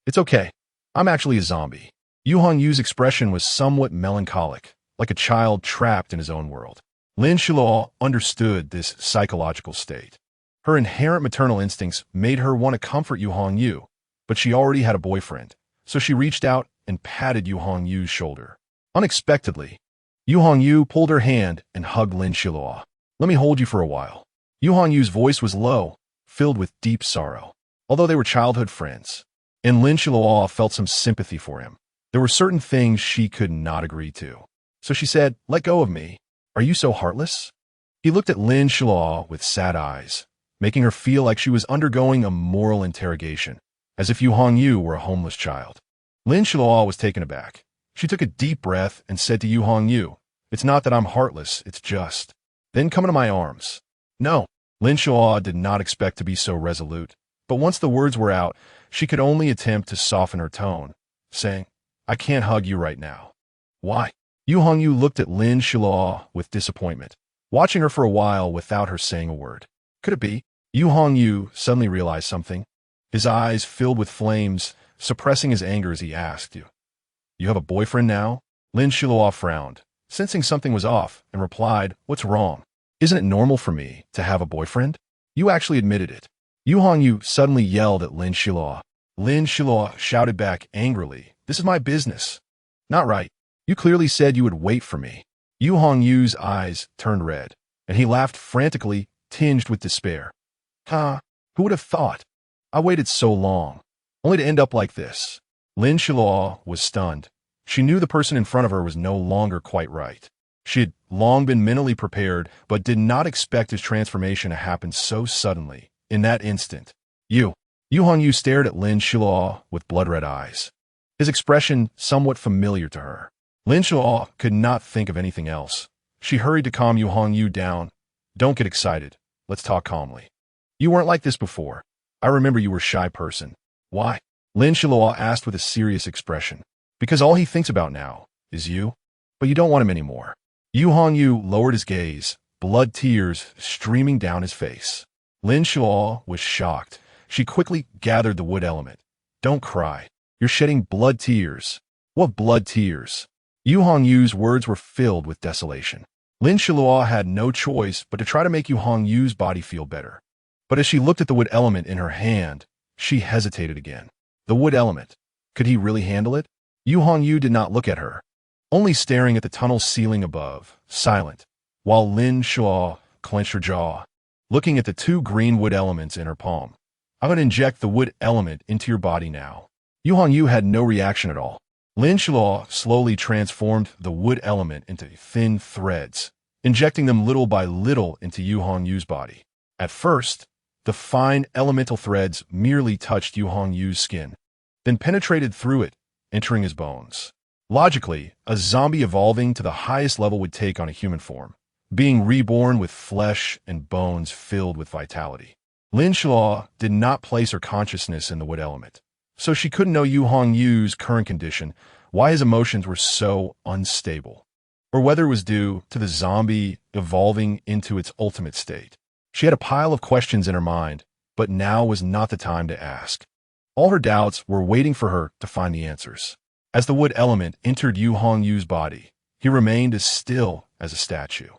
[SPEAKER 1] It's okay. I'm actually a zombie." You.It's expression was somewhat melancholic, like a child trapped in his own world. Lin Xiluo understood this psychological state. Her inherent maternal instincts made her want to comfort You.It, but she already had a boyfriend, so she reached out and patted Yu Hongyu's shoulder. Unexpectedly, Yu Hongyu pulled her hand and hugged Lin Xiluo. "Let me hold you for a while." Yu Hongyu's voice was low, filled with deep sorrow. Although they were childhood friends, and Lin Xiluo felt some sympathy for him, there were certain things she could not agree to. So she said, "Let go of me. Are you so heartless?" He looked at Lin Xiluo with sad eyes, making her feel like she was undergoing a moral interrogation, as if Yu Hongyu were a homeless child. Lin Xiluo was taken aback. She took a deep breath and said to Yu Hongyu, "It's not that I'm heartless, it's just. Then come into my arms." No, Lin Xiluo did not expect to be so resolute, but once the words were out, she could only attempt to soften her tone, saying, "I can't hug you right now." "Why?" Yu Hongyu looked at Lin Xiluo with disappointment, watching her for a while without her saying a word. Could it be? Yu Hongyu suddenly realized something. His eyes filled with flames, suppressing his anger as he asked, "You have a boyfriend now?" Lin Xiluo frowned, sensing something was off, and replied, "What's wrong? Isn't it normal for me to have a boyfriend?" "You actually admitted it." Yu Hongyu suddenly yelled at Lin Xiluo. Lin Xiluo shouted back angrily, "This is my business." "Not right. You clearly said you would wait for me." Yu Hongyu's eyes turned red, and he laughed frantically, tinged with despair. "Huh? Who would have thought? I waited so long, only to end up like this." Lin Xiluo was stunned. She knew the person in front of her was no longer quite right. She had long been mentally prepared, but did not expect his transformation to happen so suddenly. In that instant, Yu Hongyu stared at Lin Xiluo with blood-red eyes, his expression somewhat familiar to her. Lin Xiluo could not think of anything else. She hurried to calm Yu Hongyu down. "Don't get excited. Let's talk calmly. You weren't like this before. I remember you were a shy person." "Why?" Lin Xiluo asked with a serious expression. "Because all he thinks about now is you. But you don't want him anymore." Yu Hongyu lowered his gaze, blood tears streaming down his face. Lin Xiluo was shocked. She quickly gathered the wood element. "Don't cry. You're shedding blood tears." "What blood tears?" Yu Hongyu's words were filled with desolation. Lin Xiluo had no choice but to try to make Yu Hongyu's body feel better. But as she looked at the wood element in her hand, she hesitated again. The wood element. Could he really handle it? Yu Hongyu did not look at her, only staring at the tunnel ceiling above, silent, while Lin Xiluo clenched her jaw, looking at the two green wood elements in her palm. "I'm going to inject the wood element into your body now." Yu Hongyu had no reaction at all. Lin Xiluo slowly transformed the wood element into thin threads, injecting them little by little into Yu Hongyu's body. At first, the fine elemental threads merely touched Yu Hongyu's skin, then penetrated through it, entering his bones. Logically, a zombie evolving to the highest level would take on a human form, being reborn with flesh and bones filled with vitality. Lin Xiluo did not place her consciousness in the wood element, so she couldn't know Yu Hongyu's current condition, why his emotions were so unstable, or whether it was due to the zombie evolving into its ultimate state. She had a pile of questions in her mind, but now was not the time to ask. All her doubts were waiting for her to find the answers. As the wood element entered Yu Hongyu's body, he remained as still as a statue.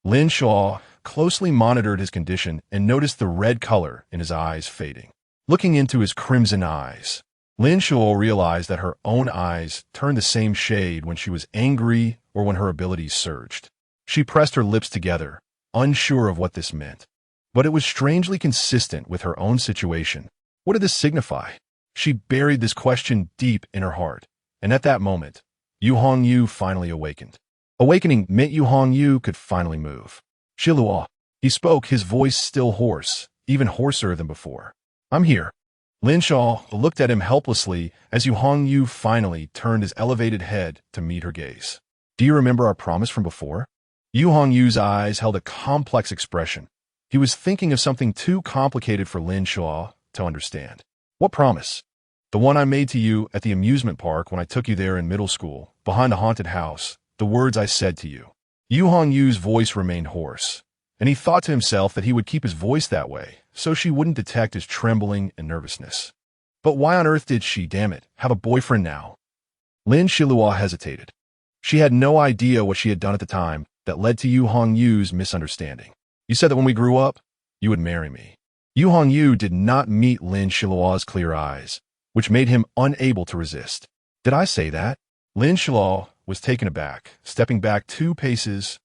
[SPEAKER 1] Lin Xiluo closely monitored his condition and noticed the red color in his eyes fading. Looking into his crimson eyes, Lin Xiluo realized that her own eyes turned the same shade when she was angry or when her abilities surged. She pressed her lips together, unsure of what this meant. But it was strangely consistent with her own situation. What did this signify? She buried this question deep in her heart, and at that moment, Yu Hongyu finally awakened. Awakening meant Yu Hongyu could finally move. "Xiluo," he spoke, his voice still hoarse, even hoarser than before. "I'm here." Lin Xiluo looked at him helplessly as Yu Hongyu finally turned his elevated head to meet her gaze. "Do you remember our promise from before?" Yu Hongyu's eyes held a complex expression. He was thinking of something too complicated for Lin Xiluo to understand. "What promise?" "The one I made to you at the amusement park when I took you there in middle school, behind the haunted house, the words I said to you." Yu Hongyu's voice remained hoarse, and he thought to himself that he would keep his voice that way, so she wouldn't detect his trembling and nervousness. But why on earth did she, damn it, have a boyfriend now? Lin Xiluo hesitated. She had no idea what she had done at the time that led to Yu Hongyu's misunderstanding. "You said that when we grew up, you would marry me." Yu Hongyu did not meet Lin Xiluo's clear eyes. which made him unable to resist. Did I say that? Lin Xiluo was taken aback, stepping back 2 paces,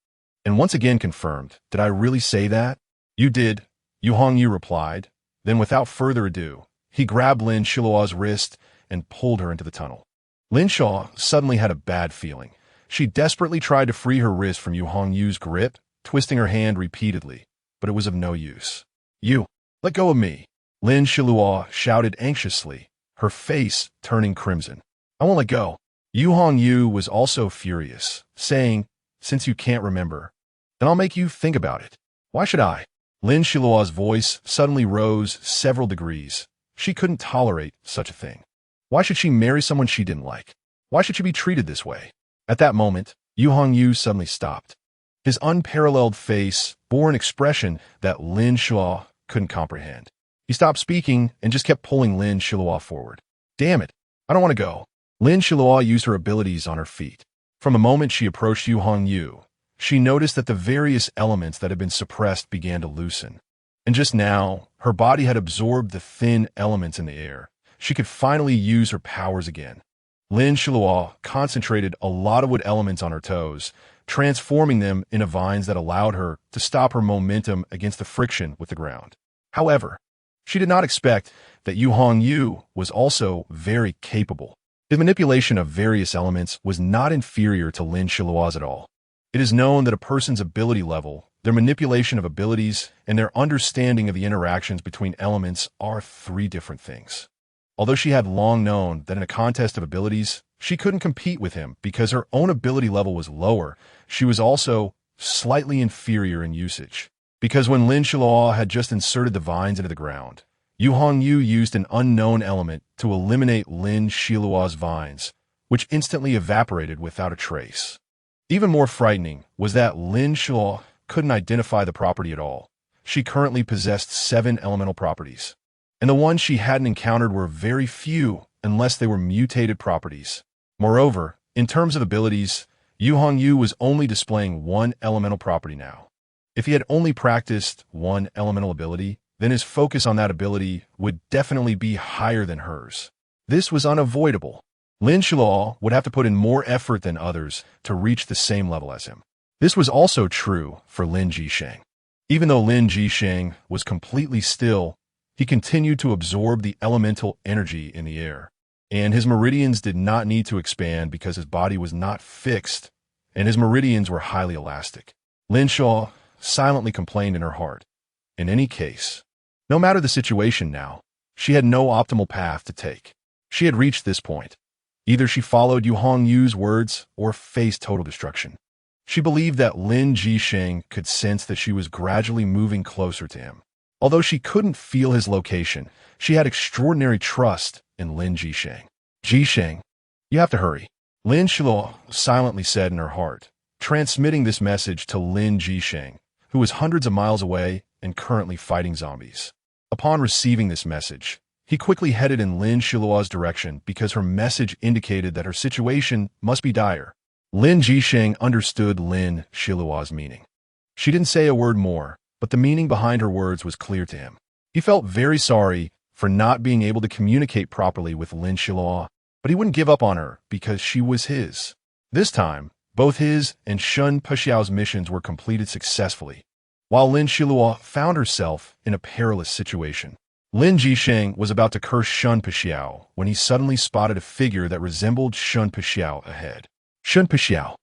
[SPEAKER 1] and once again confirmed, did I really say that? You did, Yu replied. Then without further ado, he grabbed Lin Xiluo's wrist and pulled her into the tunnel. Lin Xiluo suddenly had a bad feeling. She desperately tried to free her wrist from Yu's grip, twisting her hand repeatedly, but it was of no use. You, let go of me, Lin Xiluo shouted anxiously, her face turning crimson. I won't let go. Yu was also furious, saying, since you can't remember, then I'll make you think about it. Why should I? Lin Xiluo's voice suddenly rose several degrees. She couldn't tolerate such a thing. Why should she marry someone she didn't like? Why should she be treated this way? At that moment, Yu suddenly stopped. His unparalleled face bore an expression that Lin Xiluo couldn't comprehend. He stopped speaking and just kept pulling Lin Xiluo forward. Damn it, I don't want to go. Lin Xiluo used her abilities on her feet. From the moment she approached Yu, she noticed that the various elements that had been suppressed began to loosen. And just now, her body had absorbed the thin elements in the air. She could finally use her powers again. Lin Xiluo concentrated a lot of wood elements on her toes, transforming them into vines that allowed her to stop her momentum against the friction with the ground. However, she did not expect that Yu was also very capable. His manipulation of various elements was not inferior to Lin Xiluo's at all. It is known that a person's ability level, their manipulation of abilities, and their understanding of the interactions between elements are 3 different things. Although she had long known that in a contest of abilities, she couldn't compete with him because her own ability level was lower, she was also slightly inferior in usage. Because when Lin Xiluo had just inserted the vines into the ground, Yu used an unknown element to eliminate Lin Xiluo's vines, which instantly evaporated without a trace. Even more frightening was that Lin Xiluo couldn't identify the property at all. She currently possessed 7 elemental properties, and the ones she hadn't encountered were very few unless they were mutated properties. Moreover, in terms of abilities, Yu was only displaying 1 elemental property now. If he had only practiced 1 elemental ability, then his focus on that ability would definitely be higher than hers. This was unavoidable. Lin Xiluo would have to put in more effort than others to reach the same level as him. This was also true for Lin Jisheng. Even though Lin Jisheng was completely still, he continued to absorb the elemental energy in the air, and his meridians did not need to expand because his body was not fixed, and his meridians were highly elastic. Lin Xiluo silently complained in her heart. In any case, no matter the situation now, she had no optimal path to take. She had reached this point. Either she followed Yu's words or faced total destruction. She believed that Lin Jisheng could sense that she was gradually moving closer to him. Although she couldn't feel his location, she had extraordinary trust in Lin Jisheng. Jisheng, you have to hurry, Lin Xiluo silently said in her heart, transmitting this message to Lin Jisheng, who was hundreds of miles away and currently fighting zombies. Upon receiving this message, he quickly headed in Lin Xiluo's direction because her message indicated that her situation must be dire. Lin Jisheng understood Lin Xiluo's meaning. She didn't say a word more, but the meaning behind her words was clear to him. He felt very sorry for not being able to communicate properly with Lin Xiluo, but he wouldn't give up on her because she was his. This time, both his and Shun Puxiao's missions were completed successfully, while Lin Xiluo found herself in a perilous situation. Lin Jisheng was about to curse Shun Puxiao when he suddenly spotted a figure that resembled Shun Puxiao ahead. Shun Puxiao.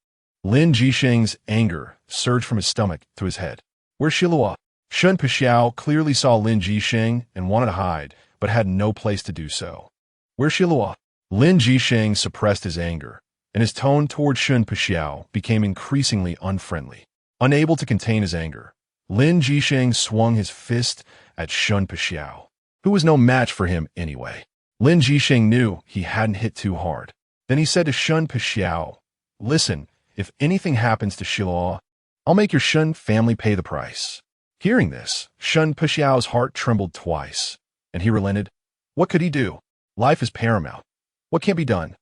[SPEAKER 1] Lin Jisheng's anger surged from his stomach to his head. Where's Xiluo? Shun Puxiao clearly saw Lin Jisheng and wanted to hide, but had no place to do so. Where's Xiluo? Lin Jisheng suppressed his anger, and his tone toward Shun Puxiao became increasingly unfriendly. Unable to contain his anger, Lin Jisheng swung his fist at Shun Puxiao, who was no match for him anyway. Lin Jisheng knew he hadn't hit too hard. Then he said to Shun Puxiao, listen, if anything happens to Xiluo, I'll make your Shun family pay the price. Hearing this, Shun Puxiao's heart trembled twice, and he relented. What could he do? Life is paramount. What can't be done?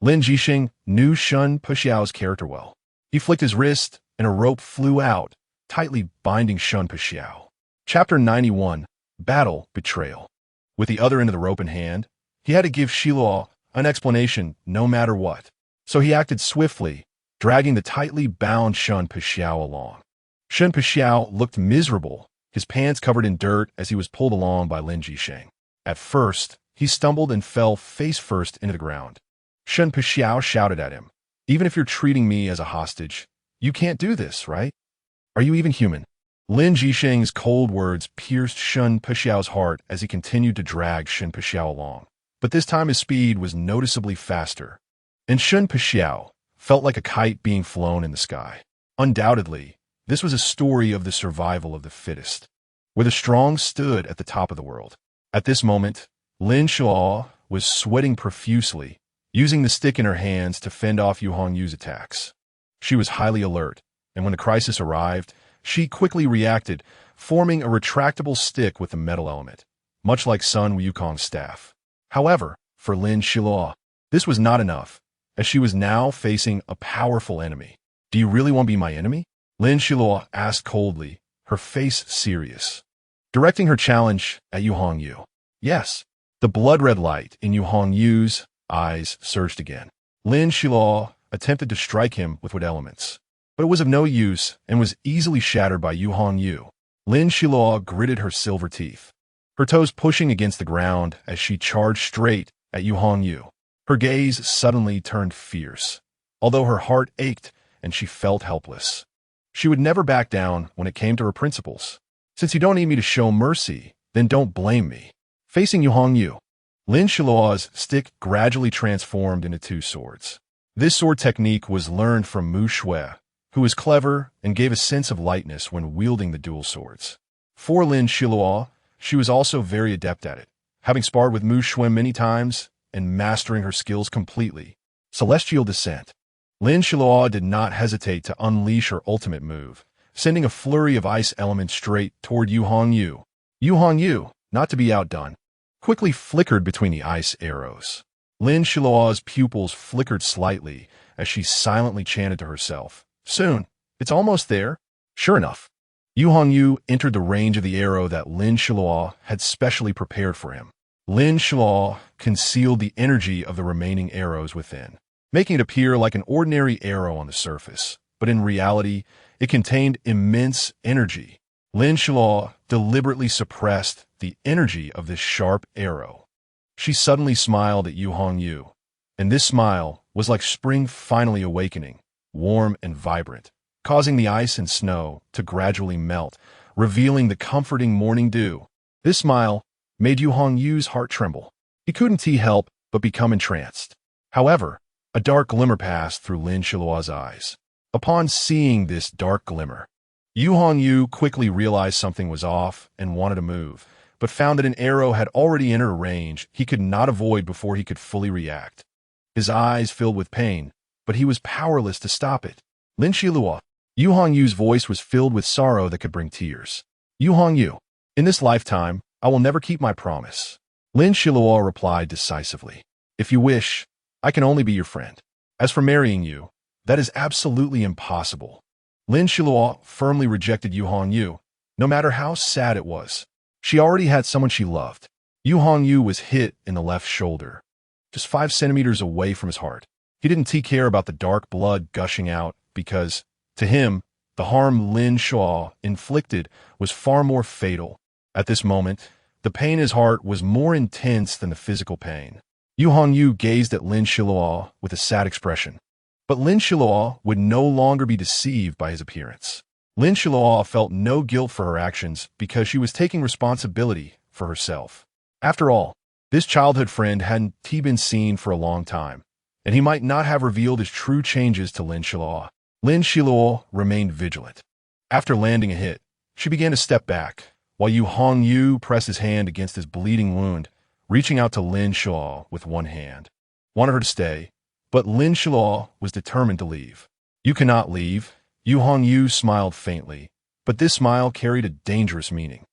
[SPEAKER 1] Lin Jisheng knew Shun Puxiao's character well. He flicked his wrist, and a rope flew out, tightly binding Shun Puxiao. Chapter 91, Battle Betrayal. With the other end of the rope in hand, He had to give Xiluo an explanation no matter what. So he acted swiftly, dragging the tightly bound Shun Pixiao along. Shun Pixiao looked miserable, his pants covered in dirt as he was pulled along by Lin Jisheng. At first, he stumbled and fell face first into the ground. Shun Pixiao shouted at him, "Even if you're treating me as a hostage, you can't do this, right? Are you even human?" Lin Jisheng's cold words pierced Shun Pixiao's heart as he continued to drag Shun Pixiao along. But this time his speed was noticeably faster, and Shun Pixiao felt like a kite being flown in the sky. Undoubtedly, this was a story of the survival of the fittest, where the strong stood at the top of the world. At this moment, Lin Xiluo was sweating profusely, using the stick in her hands to fend off Yu Hongyu's attacks. She was highly alert, and when the crisis arrived, she quickly reacted, forming a retractable stick with a metal element, much like Sun Wukong's staff. However, for Lin Xiluo, this was not enough, as she was now facing a powerful enemy. "Do you really want to be my enemy?" Lin Xiluo asked coldly, her face serious, directing her challenge at Yu Hongyu. Yes, the blood-red light in Yu Hongyu's eyes surged again. Lin Xiluo attempted to strike him with wood elements, but it was of no use and was easily shattered by Yu Hongyu. Lin Xiluo gritted her silver teeth, her toes pushing against the ground as she charged straight at Yu Hongyu. Her gaze suddenly turned fierce, although her heart ached and she felt helpless. She would never back down when it came to her principles. "Since you don't need me to show mercy, then don't blame me." Facing Yu Hongyu, Lin Xiluo's stick gradually transformed into two swords. This sword technique was learned from Mu Shui, who was clever and gave a sense of lightness when wielding the dual swords. For Lin Xiluo, she was also very adept at it, having sparred with Mu Shui many times and mastering her skills completely. Celestial Descent. Lin Xiluo did not hesitate to unleash her ultimate move, sending a flurry of ice elements straight toward Yu Hongyu. Yu Hongyu, not to be outdone, quickly flickered between the ice arrows. Lin Xiluo's pupils flickered slightly as she silently chanted to herself, "Soon, it's almost there." Sure enough, Yu Hongyu entered the range of the arrow that Lin Xiluo had specially prepared for him. Lin Xiluo concealed the energy of the remaining arrows within, making it appear like an ordinary arrow on the surface, but in reality, it contained immense energy. Lin Xiluo deliberately suppressed the energy of this sharp arrow. She suddenly smiled at Yu Hongyu, and this smile was like spring finally awakening, warm and vibrant, causing the ice and snow to gradually melt, revealing the comforting morning dew. This smile made Yu Hongyu's heart tremble. He couldn't help but become entranced. However, a dark glimmer passed through Lin Xiluo's eyes. Upon seeing this dark glimmer, Yu Hongyu quickly realized something was off and wanted to move, but found that an arrow had already entered a range he could not avoid before he could fully react. His eyes filled with pain, but he was powerless to stop it. "Lin Xiluo." Yu Hongyu's voice was filled with sorrow that could bring tears. "Yu Hongyu, in this lifetime, I will never keep my promise." Lin Xiluo replied decisively, "If you wish, I can only be your friend. As for marrying you, that is absolutely impossible." Lin Xiluo firmly rejected Yu Hongyu, no matter how sad it was. She already had someone she loved. Yu Hongyu was hit in the left shoulder, just 5 centimeters away from his heart. He didn't care about the dark blood gushing out because, to him, the harm Lin Xiluo inflicted was far more fatal. At this moment, the pain in his heart was more intense than the physical pain. Yu Hongyu gazed at Lin Xiluo with a sad expression. But Lin Xiluo would no longer be deceived by his appearance. Lin Xiluo felt no guilt for her actions because she was taking responsibility for herself. After all, this childhood friend hadn't been seen for a long time, and he might not have revealed his true changes to Lin Xiluo. Lin Xiluo remained vigilant. After landing a hit, she began to step back, while Yu Hongyu pressed his hand against his bleeding wound, reaching out to Lin Xiluo with one hand. Wanted her to stay, but Lin Xiluo was determined to leave. "You cannot leave." Yu Hongyu smiled faintly, but this smile carried a dangerous meaning,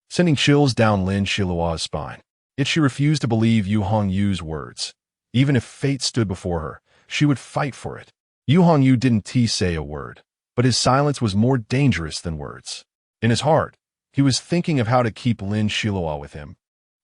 [SPEAKER 1] sending chills down Lin Xiluo's spine. Yet she refused to believe Yu Hongyu's words. Even if fate stood before her, she would fight for it. Yu Hongyu didn't say a word, but his silence was more dangerous than words. In his heart, he was thinking of how to keep Lin Xiluo with him.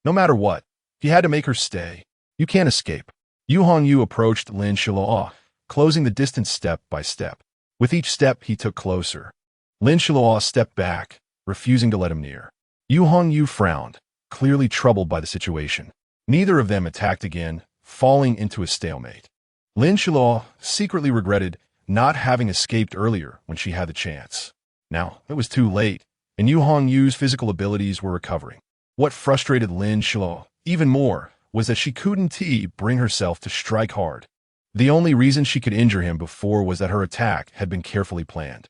[SPEAKER 1] No matter what, he had to make her stay. You can't escape. Yu Hongyu approached Lin Xiluo, closing the distance step by step. With each step, he took closer. Lin Xiluo stepped back, refusing to let him near. Yu Hongyu frowned, clearly troubled by the situation. Neither of them attacked again, falling into a stalemate. Lin Xiluo secretly regretted not having escaped earlier when she had the chance. Now, it was too late, and Yu Hongyu's physical abilities were recovering. What frustrated Lin Xiluo even more was that she couldn't bring herself to strike hard. The only reason she could injure him before was that her attack had been carefully planned.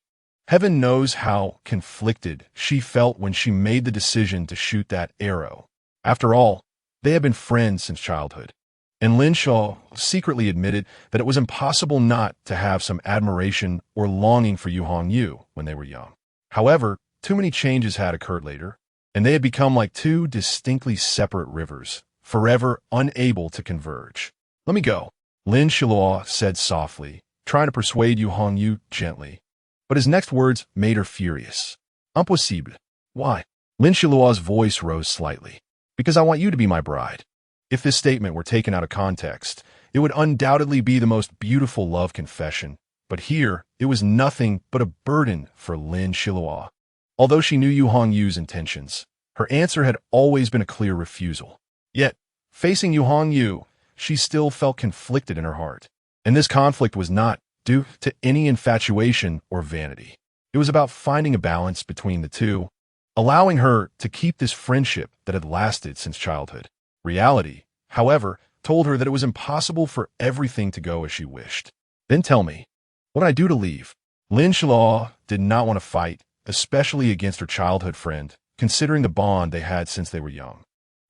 [SPEAKER 1] Heaven knows how conflicted she felt when she made the decision to shoot that arrow. After all, they had been friends since childhood, and Lin Xiluo secretly admitted that it was impossible not to have some admiration or longing for Yu Hongyu when they were young. However, too many changes had occurred later, and they had become like two distinctly separate rivers, forever unable to converge. "Let me go," Lin Xiluo said softly, trying to persuade Yu Hongyu gently. But his next words made her furious. "Impossible." "Why?" Lin Xiluo's voice rose slightly. "Because I want you to be my bride." If this statement were taken out of context, it would undoubtedly be the most beautiful love confession, but here it was nothing but a burden for Lin Xiluo. Although she knew Yu Hongyu's intentions, her answer had always been a clear refusal. Yet, facing Yu Hongyu, she still felt conflicted in her heart. And this conflict was not due to any infatuation or vanity. It was about finding a balance between the two, allowing her to keep this friendship that had lasted since childhood. Reality, however, told her that it was impossible for everything to go as she wished. "Then tell me, what did I do to leave?" Lin Xiluo did not want to fight, especially against her childhood friend, considering the bond they had since they were young.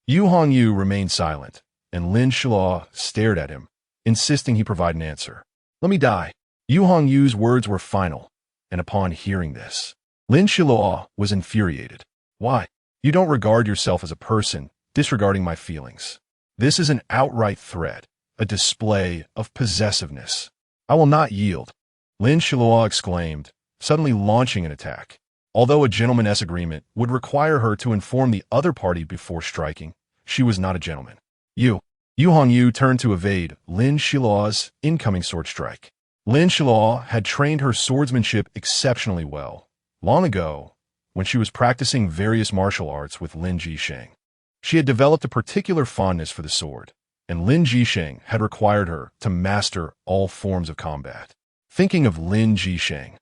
[SPEAKER 1] Yu Hongyu remained silent, and Lin Xiluo stared at him, insisting he provide an answer. "Let me die." Yu Hongyu's words were final, and upon hearing this, Lin Xiluo was infuriated. "Why? You don't regard yourself as a person, disregarding my feelings. This is an outright threat, a display of possessiveness. I will not yield," Lin Xiluo exclaimed, suddenly launching an attack. Although a gentleman's agreement would require her to inform the other party before striking, she was not a gentleman. Yu Hongyu turned to evade Lin Xiluo's incoming sword strike. Lin Xiluo had trained her swordsmanship exceptionally well, long ago, when she was practicing various martial arts with Lin Jisheng. She had developed a particular fondness for the sword, and Lin Jisheng had required her to master all forms of combat. Thinking of Lin Jisheng,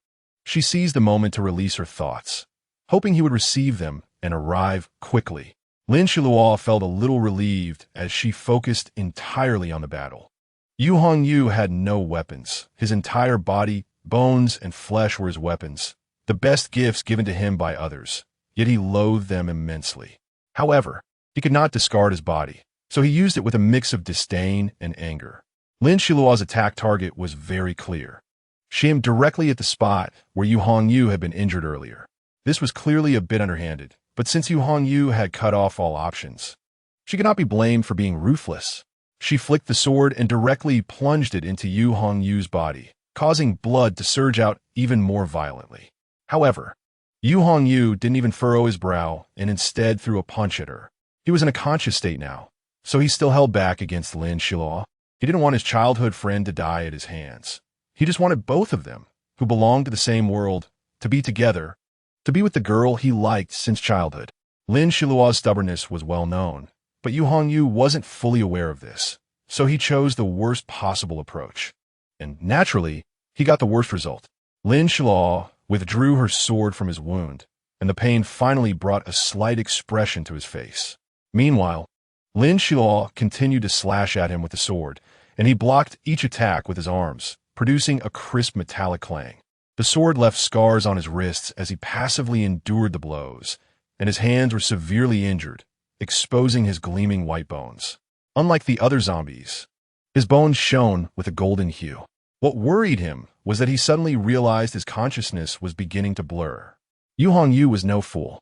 [SPEAKER 1] she seized the moment to release her thoughts, hoping he would receive them and arrive quickly. Lin Xiluo felt a little relieved as she focused entirely on the battle. Yu Hongyu had no weapons. His entire body, bones, and flesh were his weapons, the best gifts given to him by others, yet he loathed them immensely. However, he could not discard his body, so he used it with a mix of disdain and anger. Lin Xiluo's attack target was very clear. She aimed directly at the spot where Yu Hongyu had been injured earlier. This was clearly a bit underhanded, but since Yu Hongyu had cut off all options, she could not be blamed for being ruthless. She flicked the sword and directly plunged it into Yu Hongyu's body, causing blood to surge out even more violently. However, Yu Hongyu didn't even furrow his brow and instead threw a punch at her. He was in a conscious state now, so he still held back against Lin Xiluo. He didn't want his childhood friend to die at his hands. He just wanted both of them, who belonged to the same world, to be together, to be with the girl he liked since childhood. Lin Xiluo's stubbornness was well known, but Yu Hongyu wasn't fully aware of this, so he chose the worst possible approach. And naturally, he got the worst result. Lin Xiluo withdrew her sword from his wound, and the pain finally brought a slight expression to his face. Meanwhile, Lin Xiluo continued to slash at him with the sword, and he blocked each attack with his arms, producing a crisp metallic clang. The sword left scars on his wrists as he passively endured the blows, and his hands were severely injured, exposing his gleaming white bones. Unlike the other zombies, his bones shone with a golden hue. What worried him was that he suddenly realized his consciousness was beginning to blur. Yu Hongyu was no fool.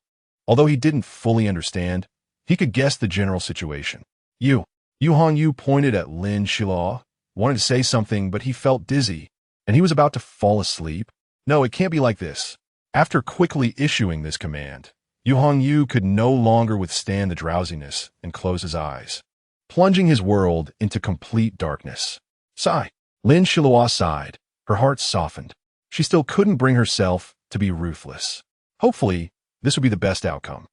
[SPEAKER 1] Although he didn't fully understand, he could guess the general situation. Yu Hongyu pointed at Lin Xiluo, wanted to say something, but he felt dizzy, and he was about to fall asleep. No, it can't be like this. After quickly issuing this command, Yu Hongyu could no longer withstand the drowsiness and closed his eyes. plunging his world into complete darkness. Sigh. Lin Xiluo sighed. Her heart softened. She still couldn't bring herself to be ruthless. Hopefully, this would be the best outcome.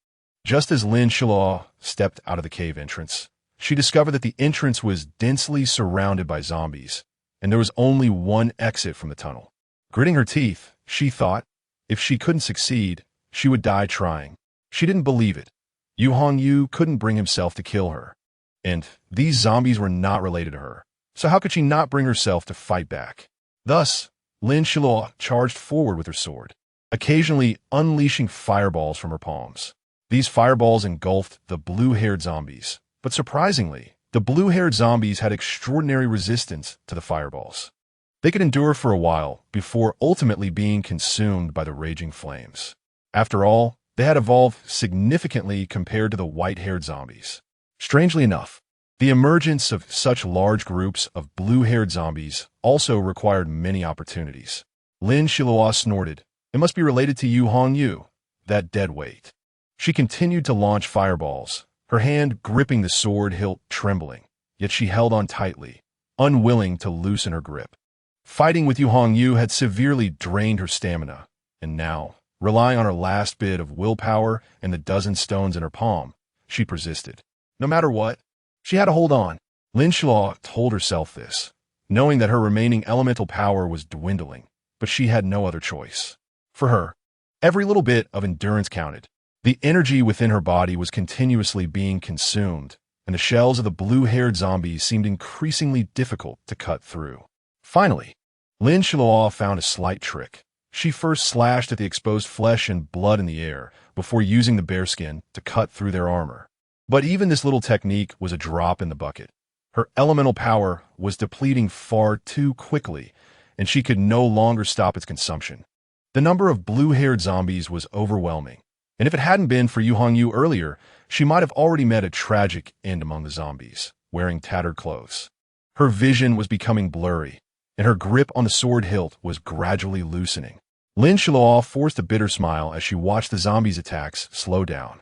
[SPEAKER 1] Just as Lin Xiluo stepped out of the cave entrance, she discovered that the entrance was densely surrounded by zombies, and there was only one exit from the tunnel. Gritting her teeth, she thought, if she couldn't succeed, she would die trying. She didn't believe it. You couldn't bring himself to kill her. And these zombies were not related to her. So how could she not bring herself to fight back? Thus, Lin Xiluo charged forward with her sword, occasionally unleashing fireballs from her palms. These fireballs engulfed the blue-haired zombies. But surprisingly, the blue-haired zombies had extraordinary resistance to the fireballs. They could endure for a while before ultimately being consumed by the raging flames. After all, they had evolved significantly compared to the white-haired zombies. Strangely enough, the emergence of such large groups of blue-haired zombies also required many opportunities. Lin Xiluo snorted. It must be related to you, that dead weight. She continued to launch fireballs, her hand gripping the sword hilt trembling, yet she held on tightly, unwilling to loosen her grip. Fighting with you had severely drained her stamina, and now, relying on her last bit of willpower and the dozen stones in her palm, she persisted. No matter what, she had to hold on. Lin Xiluo told herself this, knowing that her remaining elemental power was dwindling, but she had no other choice. For her, every little bit of endurance counted. The energy within her body was continuously being consumed, and the shells of the blue-haired zombies seemed increasingly difficult to cut through. Finally, Lin Xiluo found a slight trick. She first slashed at the exposed flesh and blood in the air before using the bearskin to cut through their armor. But even this little technique was a drop in the bucket. Her elemental power was depleting far too quickly, and she could no longer stop its consumption. The number of blue-haired zombies was overwhelming, and if it hadn't been for you earlier, she might have already met a tragic end among the zombies, wearing tattered clothes. Her vision was becoming blurry, and her grip on the sword hilt was gradually loosening. Lin Xiluo forced a bitter smile as she watched the zombies' attacks slow down.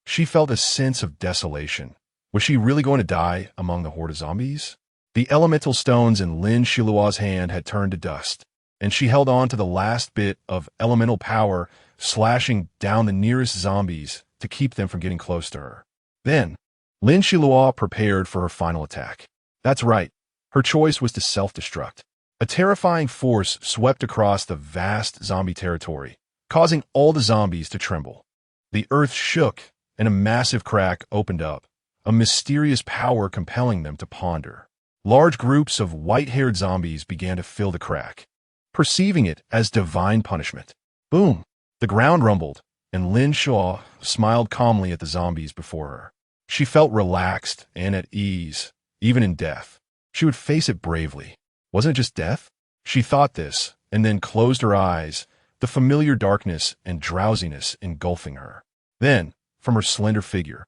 [SPEAKER 1] She felt a sense of desolation. Was she really going to die among the horde of zombies? The elemental stones in Lin Xiluo's hand had turned to dust, and she held on to the last bit of elemental power, slashing down the nearest zombies to keep them from getting close to her. Then, Lin Xiluo prepared for her final attack. That's right, her choice was to self-destruct. A terrifying force swept across the vast zombie territory, causing all the zombies to tremble. The earth shook, and a massive crack opened up, a mysterious power compelling them to ponder. Large groups of white-haired zombies began to fill the crack, perceiving it as divine punishment. Boom! The ground rumbled, and Lin Xiluo smiled calmly at the zombies before her. She felt relaxed and at ease, even in death. She would face it bravely. Wasn't it just death? She thought this, and then closed her eyes, the familiar darkness and drowsiness engulfing her. Then, from her slender figure,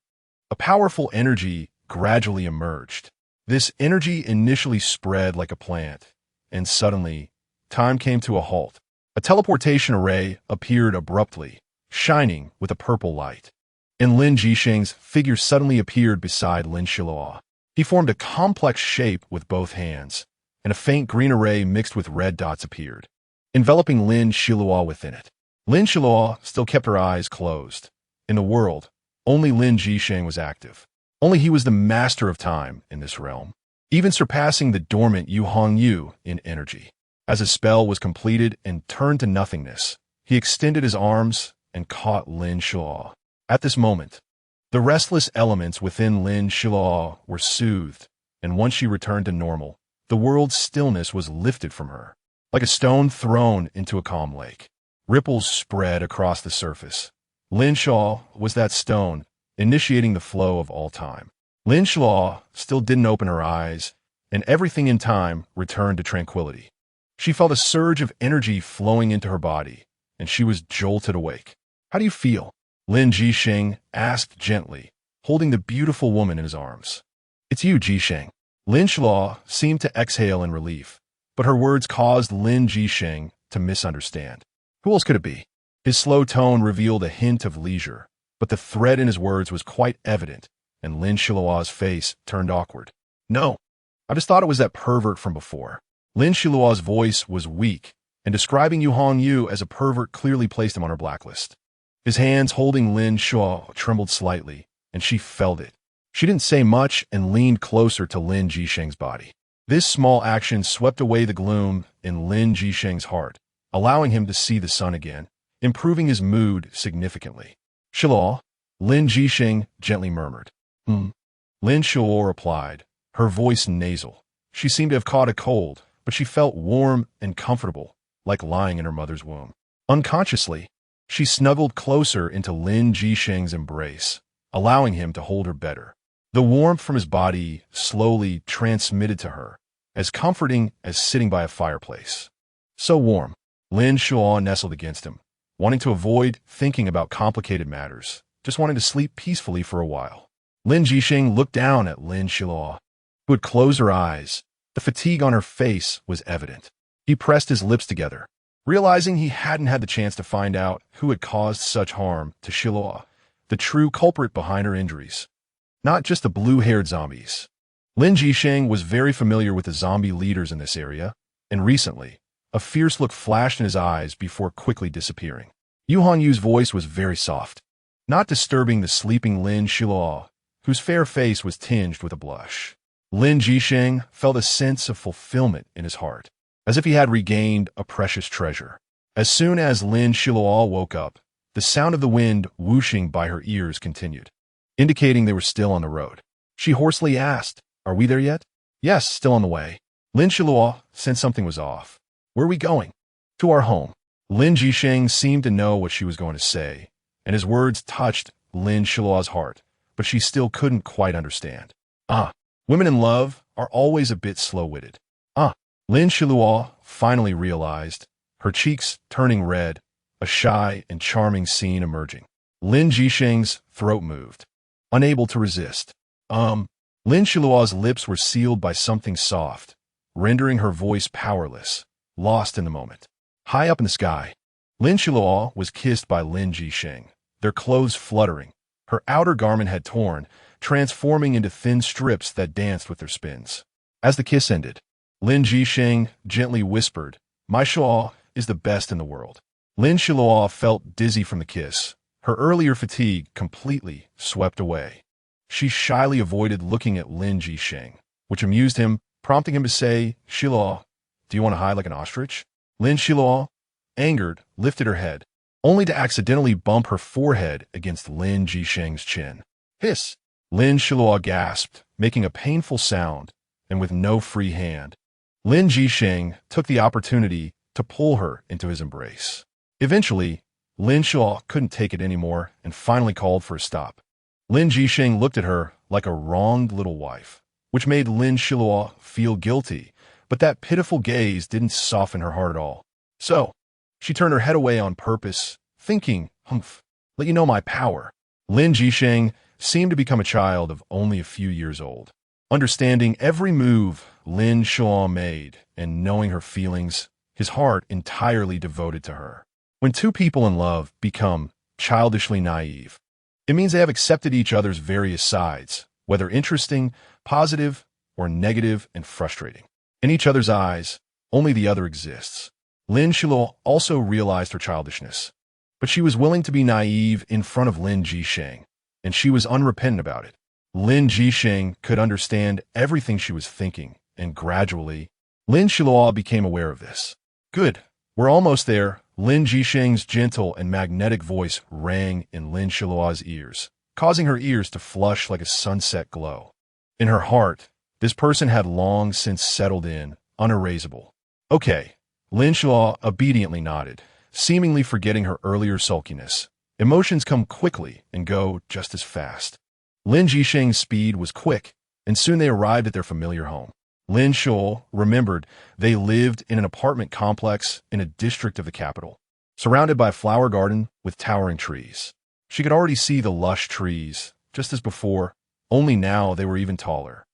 [SPEAKER 1] a powerful energy gradually emerged. This energy initially spread like a plant, and suddenly, time came to a halt. A teleportation array appeared abruptly, shining with a purple light. And Lin Jisheng's figure suddenly appeared beside Lin Xiluo. He formed a complex shape with both hands, and a faint green array mixed with red dots appeared, enveloping Lin Xiluo within it. Lin Xiluo still kept her eyes closed. In the world, only Lin Jisheng was active. Only he was the master of time in this realm, even surpassing the dormant you in energy. As his spell was completed and turned to nothingness, he extended his arms and caught Lin Xiluo. At this moment, the restless elements within Lin Xiluo were soothed, and once she returned to normal, the world's stillness was lifted from her, like a stone thrown into a calm lake. Ripples spread across the surface. Lin Xiluo was that stone, initiating the flow of all time. Lin Xiluo still didn't open her eyes, and everything in time returned to tranquility. She felt a surge of energy flowing into her body, and she was jolted awake. How do you feel? Lin Jisheng asked gently, holding the beautiful woman in his arms. It's you, Jisheng. Lin Xiluo seemed to exhale in relief, but her words caused Lin Jisheng to misunderstand. Who else could it be? His slow tone revealed a hint of leisure, but the thread in his words was quite evident, and Lin Xiluo's face turned awkward. No, I just thought it was that pervert from before. Lin Xiluo's voice was weak, and describing Yu as a pervert clearly placed him on her blacklist. His hands holding Lin Xiluo trembled slightly, and she felt it. She didn't say much and leaned closer to Lin Jisheng's body. This small action swept away the gloom in Lin Jisheng's heart, allowing him to see the sun again, improving his mood significantly. Xiluo, Lin Jisheng gently murmured. Lin Xiluo replied, her voice nasal. She seemed to have caught a cold, but she felt warm and comfortable, like lying in her mother's womb. Unconsciously, she snuggled closer into Lin Jisheng's embrace, allowing him to hold her better. The warmth from his body slowly transmitted to her, as comforting as sitting by a fireplace. So warm, Lin Xiluo nestled against him, wanting to avoid thinking about complicated matters, just wanting to sleep peacefully for a while. Lin Jisheng looked down at Lin Xiluo, who had closed her eyes. The fatigue on her face was evident. He pressed his lips together, realizing he hadn't had the chance to find out who had caused such harm to Xiluo, the true culprit behind her injuries. Not just the blue-haired zombies. Lin Jisheng was very familiar with the zombie leaders in this area, and recently, a fierce look flashed in his eyes before quickly disappearing. Yu's voice was very soft, not disturbing the sleeping Lin Xiluo, whose fair face was tinged with a blush. Lin Jisheng felt a sense of fulfillment in his heart, as if he had regained a precious treasure. As soon as Lin Xiluo woke up, the sound of the wind whooshing by her ears continued, indicating they were still on the road. She hoarsely asked, "Are we there yet?" "Yes, still on the way." Lin Xiluo sensed something was off. "Where are we going?" "To our home." Lin Jisheng seemed to know what she was going to say, and his words touched Lin Xiluo's heart, but she still couldn't quite understand. Women in love are always a bit slow-witted. Lin Xiluo finally realized, her cheeks turning red, a shy and charming scene emerging. Lin Jisheng's throat moved, unable to resist. Lin Xiluo's lips were sealed by something soft, rendering her voice powerless, lost in the moment. High up in the sky, Lin Xiluo was kissed by Lin Jisheng, their clothes fluttering. Her outer garment had torn, transforming into thin strips that danced with their spins. As the kiss ended, Lin Jisheng gently whispered, "My Xiluo is the best in the world." Lin Xiluo felt dizzy from the kiss, her earlier fatigue completely swept away. She shyly avoided looking at Lin Jisheng, which amused him, prompting him to say, "Xiluo, do you want to hide like an ostrich?" Lin Xiluo, angered, lifted her head, only to accidentally bump her forehead against Lin Jisheng's chin. "Hiss!" Lin Xiluo gasped, making a painful sound, and with no free hand. Lin Jisheng took the opportunity to pull her into his embrace. Eventually, Lin Xiluo couldn't take it anymore and finally called for a stop. Lin Jisheng looked at her like a wronged little wife, which made Lin Xiluo feel guilty, but that pitiful gaze didn't soften her heart at all. So, she turned her head away on purpose, thinking, "Humph, let you know my power." Lin Jisheng seemed to become a child of only a few years old, understanding every move Lin Xiluo made and knowing her feelings, his heart entirely devoted to her. When two people in love become childishly naive, it means they have accepted each other's various sides, whether interesting, positive, or negative and frustrating. In each other's eyes, only the other exists. Lin Xiluo also realized her childishness, but she was willing to be naive in front of Lin Jisheng, and she was unrepentant about it. Lin Jisheng could understand everything she was thinking, and gradually, Lin Xiluo became aware of this. "Good, we're almost there." Lin Jisheng's gentle and magnetic voice rang in Lin Xiluo's ears, causing her ears to flush like a sunset glow. In her heart, this person had long since settled in, unerasable. "Okay." Lin Xiluo obediently nodded, seemingly forgetting her earlier sulkiness. Emotions come quickly and go just as fast. Lin Jisheng's speed was quick, and soon they arrived at their familiar home. Lin Xiluo remembered they lived in an apartment complex in a district of the capital, surrounded by a flower garden with towering trees. She could already see the lush trees, just as before, only now they were even taller,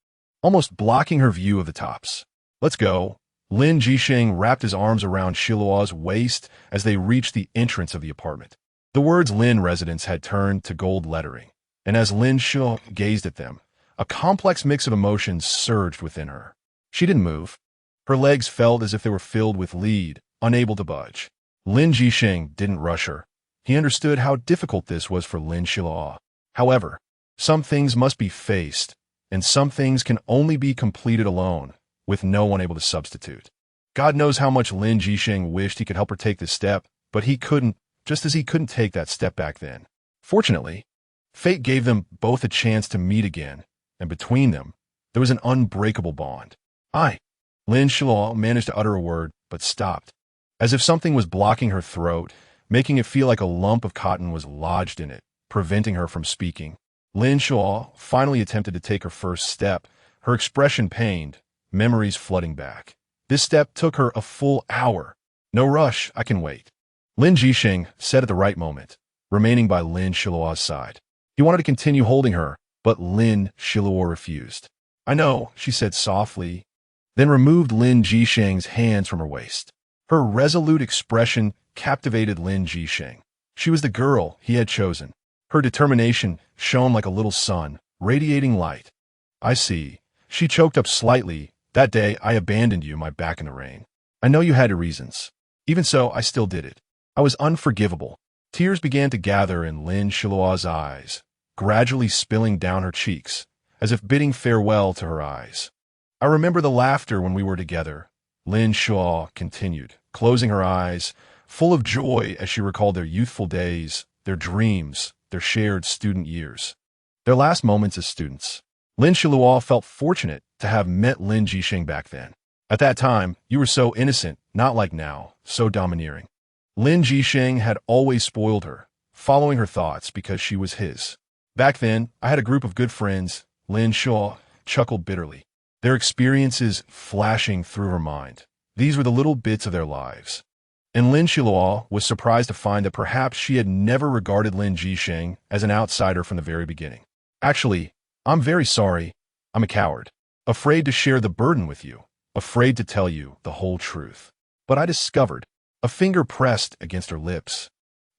[SPEAKER 1] almost blocking her view of the tops. "Let's go." Lin Jisheng wrapped his arms around Xiluo's waist as they reached the entrance of the apartment. The words Lin Residence had turned to gold lettering, And as Lin Xiluo gazed at them, a complex mix of emotions surged within her. She didn't move. Her legs felt as if they were filled with lead, unable to budge. Lin Jisheng didn't rush her. He understood how difficult this was for Lin Xiluo. However, some things must be faced, and some things can only be completed alone, with no one able to substitute. God knows how much Lin Jisheng wished he could help her take this step, but he couldn't, just as he couldn't take that step back then. Fortunately, fate gave them both a chance to meet again, and between them, there was an unbreakable bond. Lin Xiluo managed to utter a word, but stopped, as if something was blocking her throat, making it feel like a lump of cotton was lodged in it, preventing her from speaking. Lin Xiluo finally attempted to take her first step, her expression pained, memories flooding back. This step took her a full hour. No rush, I can wait. Lin Jisheng said at the right moment, remaining by Lin Xiluo's side. He wanted to continue holding her, but Lin Xiluo refused. I know, she said softly, then removed Lin Jisheng's hands from her waist. Her resolute expression captivated Lin Jisheng. She was the girl he had chosen. Her determination shone like a little sun, radiating light. I see. She choked up slightly. That day, I abandoned you, my back in the rain. I know you had your reasons. Even so, I still did it. I was unforgivable. Tears began to gather in Lin Xiluo's eyes, gradually spilling down her cheeks, as if bidding farewell to her eyes. I remember the laughter when we were together, Lin Xiluo continued, closing her eyes, full of joy as she recalled their youthful days, their dreams, their shared student years. Their last moments as students. Lin Xiluo felt fortunate to have met Lin Jisheng back then. At that time, you were so innocent, not like now, so domineering. Lin Jisheng had always spoiled her, following her thoughts because she was his. Back then, I had a group of good friends, Lin Xiluo chuckled bitterly, their experiences flashing through her mind. These were the little bits of their lives. And Lin Xiluo was surprised to find that perhaps she had never regarded Lin Jisheng as an outsider from the very beginning. Actually, I'm very sorry. I'm a coward, afraid to share the burden with you, afraid to tell you the whole truth. But I discovered, a finger pressed against her lips.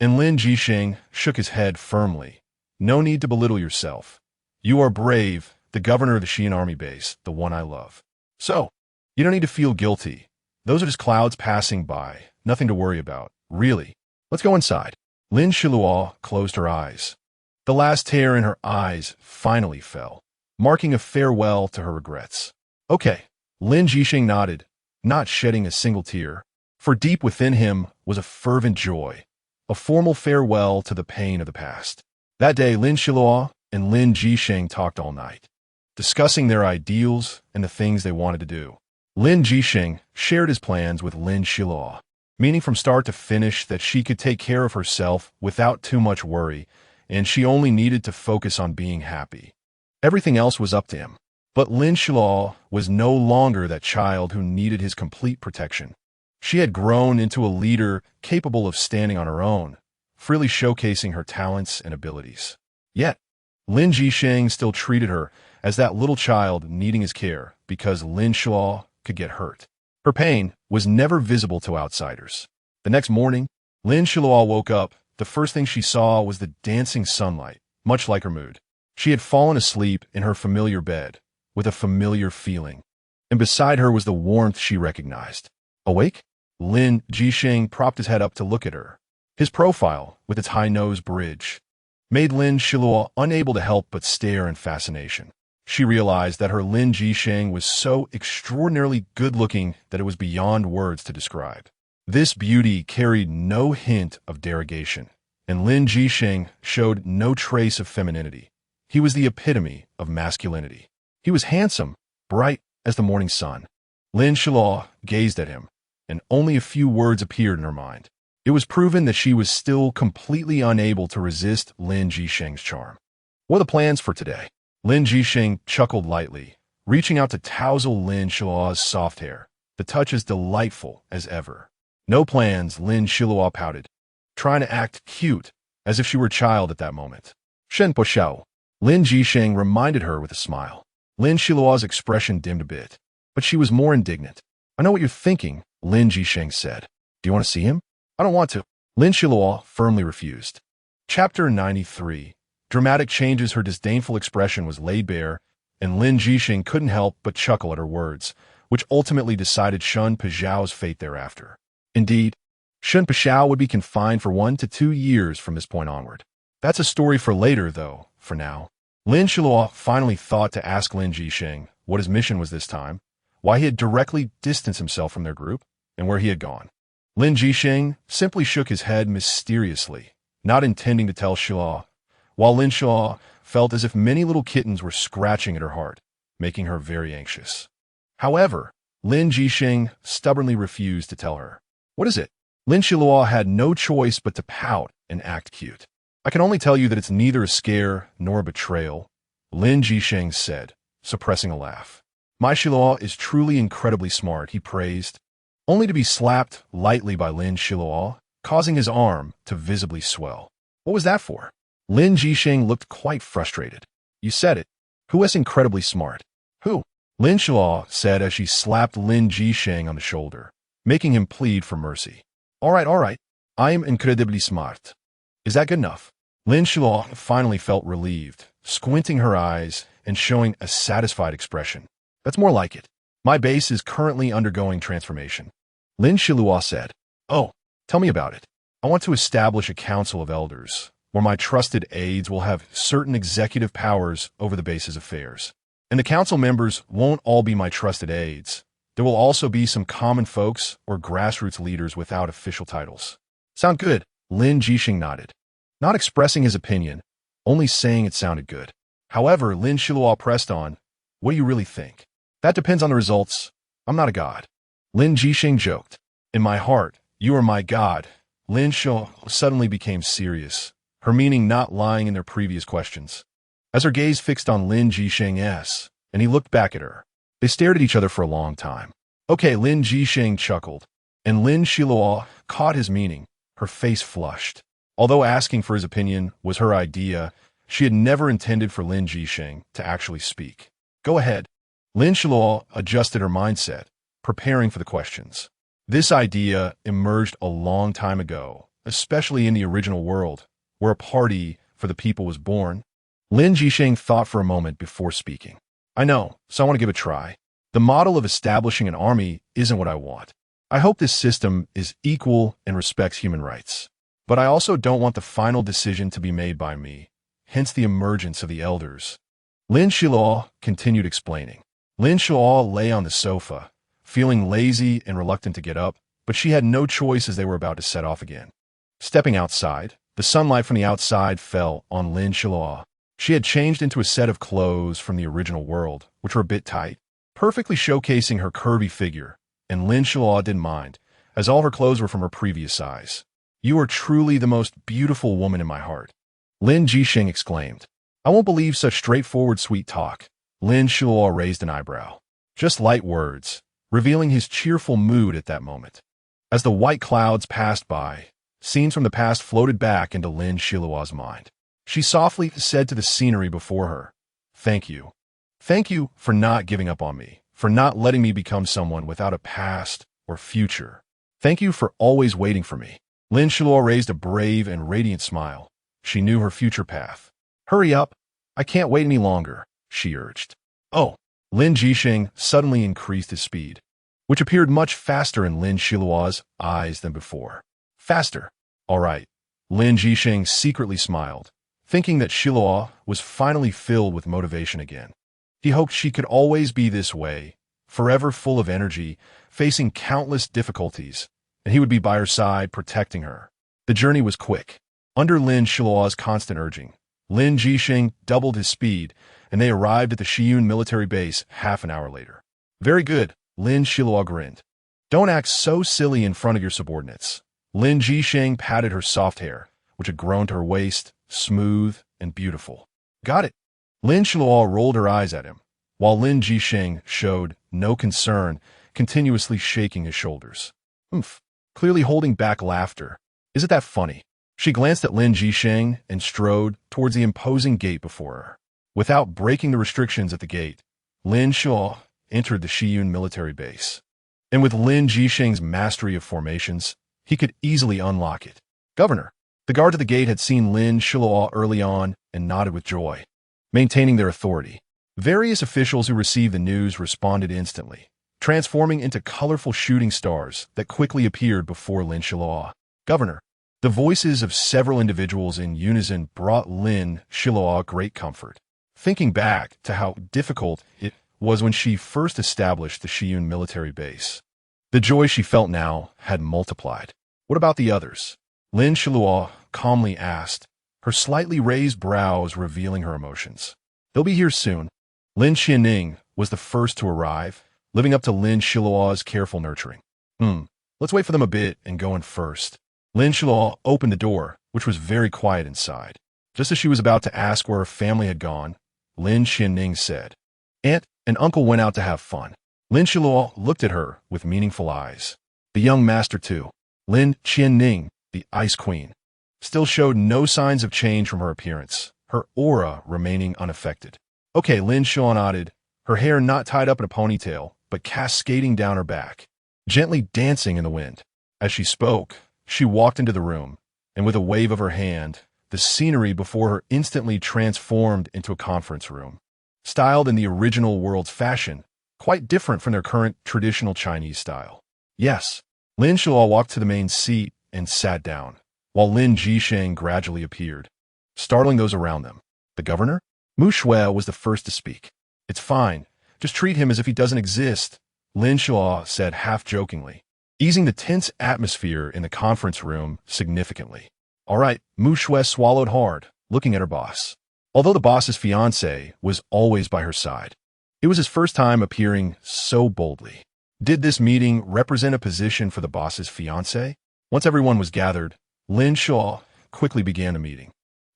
[SPEAKER 1] And Lin Jisheng shook his head firmly. No need to belittle yourself. You are brave, the governor of the Xi'an army base, the one I love. So, you don't need to feel guilty. Those are just clouds passing by, nothing to worry about, really. Let's go inside. Lin Xiluo closed her eyes. The last tear in her eyes finally fell, marking a farewell to her regrets. Okay, Lin Jisheng nodded, not shedding a single tear, for deep within him was a fervent joy, a formal farewell to the pain of the past. That day, Lin Xiluo and Lin Jisheng talked all night, discussing their ideals and the things they wanted to do. Lin Jisheng shared his plans with Lin Xiluo, meaning from start to finish that she could take care of herself without too much worry, and she only needed to focus on being happy. Everything else was up to him. But Lin Xiluo was no longer that child who needed his complete protection. She had grown into a leader capable of standing on her own, freely showcasing her talents and abilities. Yet, Lin Jisheng still treated her as that little child needing his care because Lin Xiluo could get hurt. Her pain was never visible to outsiders. The next morning, Lin Xiluo woke up. The first thing she saw was the dancing sunlight, much like her mood. She had fallen asleep in her familiar bed, with a familiar feeling, and beside her was the warmth she recognized. Awake? Lin Jisheng propped his head up to look at her. His profile, with its high nose bridge, made Lin Xiluo unable to help but stare in fascination. She realized that her Lin Jisheng was so extraordinarily good-looking that it was beyond words to describe. This beauty carried no hint of derogation, and Lin Jisheng showed no trace of femininity. He was the epitome of masculinity. He was handsome, bright as the morning sun. Lin Xiluo gazed at him, and only a few words appeared in her mind. It was proven that she was still completely unable to resist Lin Jisheng's charm. What are the plans for today? Lin Jisheng chuckled lightly, reaching out to tousle Lin Xiluo's soft hair. The touch as delightful as ever. No plans, Lin Xiluo pouted, trying to act cute, as if she were a child at that moment. Shen po xiao. Lin Jisheng reminded her with a smile. Lin Xiluo's expression dimmed a bit, but she was more indignant. I know what you're thinking, Lin Jisheng said. Do you want to see him? I don't want to. Lin Xiluo firmly refused. Chapter 93. Dramatic changes, her disdainful expression was laid bare, and Lin Jixing couldn't help but chuckle at her words, which ultimately decided Shun Pezhao's fate thereafter. Indeed, Shun Pezhao would be confined for 1 to 2 years from this point onward. That's a story for later, though, for now. Lin Xiluo finally thought to ask Lin Jixing what his mission was this time, why he had directly distanced himself from their group, and where he had gone. Lin Jixing simply shook his head mysteriously, not intending to tell Xiluo, while Lin Xiluo felt as if many little kittens were scratching at her heart, making her very anxious. However, Lin Jixing stubbornly refused to tell her. What is it? Lin Xiluo had no choice but to pout and act cute. I can only tell you that it's neither a scare nor a betrayal, Lin Jixing said, suppressing a laugh. My Xiluo is truly incredibly smart, he praised, only to be slapped lightly by Lin Xiluo, causing his arm to visibly swell. What was that for? Lin Jixing looked quite frustrated. You said it. Who is incredibly smart? Who? Lin Xiluo said as she slapped Lin Jixing on the shoulder, making him plead for mercy. All right. I am incredibly smart. Is that good enough? Lin Xiluo finally felt relieved, squinting her eyes and showing a satisfied expression. That's more like it. My base is currently undergoing transformation. Lin Xiluo said. Oh, tell me about it. I want to establish a council of elders, where my trusted aides will have certain executive powers over the base's affairs. And the council members won't all be my trusted aides. There will also be some common folks or grassroots leaders without official titles. Sound good? Lin Jixing nodded, not expressing his opinion, only saying it sounded good. However, Lin Xiluo pressed on, what do you really think? That depends on the results. I'm not a god. Lin Jixing joked. In my heart, you are my god. Lin Xiluo suddenly became serious, her meaning not lying in their previous questions. As her gaze fixed on Lin Jixing's, and he looked back at her, they stared at each other for a long time. Okay, Lin Jixing chuckled, and Lin Xiluo caught his meaning. Her face flushed. Although asking for his opinion was her idea, she had never intended for Lin Jixing to actually speak. Go ahead. Lin Xiluo adjusted her mindset, preparing for the questions. This idea emerged a long time ago, especially in the original world, where a party for the people was born. Lin Jixing thought for a moment before speaking. I know, so I want to give it a try. The model of establishing an army isn't what I want. I hope this system is equal and respects human rights. But I also don't want the final decision to be made by me, hence the emergence of the elders. Lin Xiluo continued explaining. Lin Xiluo lay on the sofa, feeling lazy and reluctant to get up, but she had no choice as they were about to set off again. Stepping outside, the sunlight from the outside fell on Lin Xiluo. She had changed into a set of clothes from the original world, which were a bit tight, perfectly showcasing her curvy figure, and Lin Xiluo didn't mind, as all her clothes were from her previous size. You are truly the most beautiful woman in my heart, Lin Jixing exclaimed. I won't believe such straightforward sweet talk. Lin Xiluo raised an eyebrow. Just light words, revealing his cheerful mood at that moment. As the white clouds passed by, scenes from the past floated back into Lin Xiluo's mind. She softly said to the scenery before her, Thank you. Thank you for not giving up on me, for not letting me become someone without a past or future. Thank you for always waiting for me. Lin Xiluo raised a brave and radiant smile. She knew her future path. Hurry up. I can't wait any longer, she urged. Oh, Lin Jixing suddenly increased his speed, which appeared much faster in Lin Xiluo's eyes than before. Faster. All right. Lin Jixing secretly smiled, thinking that Xiluo was finally filled with motivation again. He hoped she could always be this way, forever full of energy, facing countless difficulties, and he would be by her side, protecting her. The journey was quick. Under Lin Xiluo's constant urging, Lin Jixing doubled his speed, and they arrived at the Shiyun military base half an hour later. Very good, Lin Xiluo grinned. Don't act so silly in front of your subordinates. Lin Jixing patted her soft hair, which had grown to her waist, smooth and beautiful. Got it. Lin Xiluo rolled her eyes at him, while Lin Jixing showed no concern, continuously shaking his shoulders. Clearly holding back laughter. Isn't that funny? She glanced at Lin Jixing and strode towards the imposing gate before her. Without breaking the restrictions at the gate, Lin Xiluo entered the Shiyun military base. And with Lin Jixing's mastery of formations, he could easily unlock it. Governor. The guard at the gate had seen Lin Xiluo early on and nodded with joy, maintaining their authority. Various officials who received the news responded instantly, transforming into colorful shooting stars that quickly appeared before Lin Xiluo. Governor. The voices of several individuals in unison brought Lin Xiluo great comfort. Thinking back to how difficult it was when she first established the Xiyun military base, the joy she felt now had multiplied. What about the others? Lin Xiluo calmly asked, her slightly raised brows revealing her emotions. They'll be here soon. Lin Xianing was the first to arrive, living up to Lin Xiluo's careful nurturing. Let's wait for them a bit and go in first. Lin Xiluo opened the door, which was very quiet inside. Just as she was about to ask where her family had gone, Lin Xianing said, "Aunt and uncle went out to have fun." Lin Xiluo looked at her with meaningful eyes. The young master too, Lin Xianing, the Ice Queen, still showed no signs of change from her appearance, her aura remaining unaffected. Okay, Lin Xiluo nodded, her hair not tied up in a ponytail, but cascading down her back, gently dancing in the wind. As she spoke, she walked into the room, and with a wave of her hand, the scenery before her instantly transformed into a conference room. Styled in the original world's fashion, quite different from their current traditional Chinese style. Yes, Lin Xiluo walked to the main seat and sat down, while Lin Jisheng gradually appeared, startling those around them. The governor? Mu Shui was the first to speak. "It's fine. Just treat him as if he doesn't exist," Lin Xiluo said half-jokingly, easing the tense atmosphere in the conference room significantly. All right, Mu Shui swallowed hard, looking at her boss. Although the boss's fiancé was always by her side, it was his first time appearing so boldly. Did this meeting represent a position for the boss's fiancé? Once everyone was gathered, Lin Xiluo quickly began the meeting.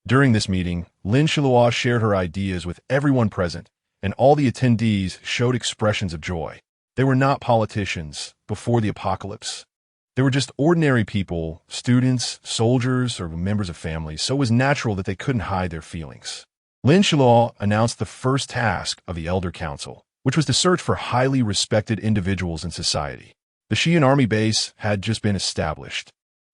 [SPEAKER 1] During this meeting, Lin Xiluo shared her ideas with everyone present, and all the attendees showed expressions of joy. They were not politicians before the apocalypse. They were just ordinary people, students, soldiers, or members of families, so it was natural that they couldn't hide their feelings. Lin Xiluo announced the first task of the Elder Council, which was to search for highly respected individuals in society. The Xiyun army base had just been established,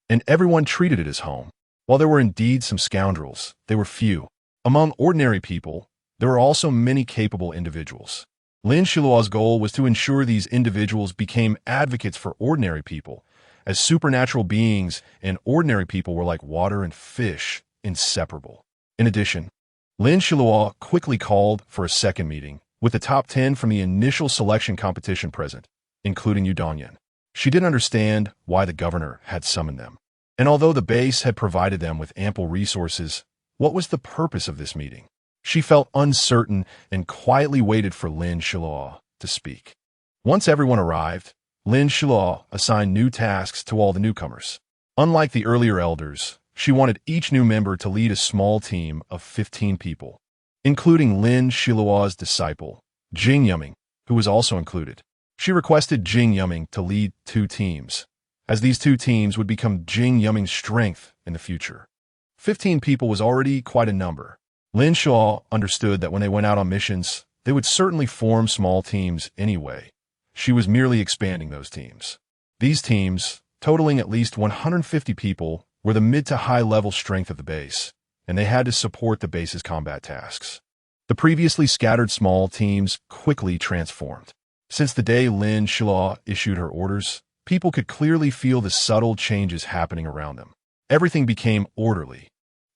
[SPEAKER 1] and everyone treated it as home. While there were indeed some scoundrels, they were few. Among ordinary people, there were also many capable individuals. Lin Xiluo's goal was to ensure these individuals became advocates for ordinary people, as supernatural beings and ordinary people were like water and fish, inseparable. In addition, Lin Xiluo quickly called for a second meeting, with the top 10 from the initial selection competition present, including you.It. She didn't understand why the governor had summoned them. And although the base had provided them with ample resources, what was the purpose of this meeting? She felt uncertain and quietly waited for Lin Xiluo to speak. Once everyone arrived, Lin Xiluo assigned new tasks to all the newcomers. Unlike the earlier elders, she wanted each new member to lead a small team of 15 people, including Lin Xiluo's disciple, Jing Yuming, who was also included. She requested Jing Yuming to lead 2 teams, as these 2 teams would become Jing Yuming's strength in the future. 15 people was already quite a number. Lin Xiluo understood that when they went out on missions, they would certainly form small teams anyway. She was merely expanding those teams. These teams, totaling at least 150 people, were the mid to high level strength of the base, and they had to support the base's combat tasks. The previously scattered small teams quickly transformed. Since the day Lin Xiluo issued her orders, people could clearly feel the subtle changes happening around them. Everything became orderly.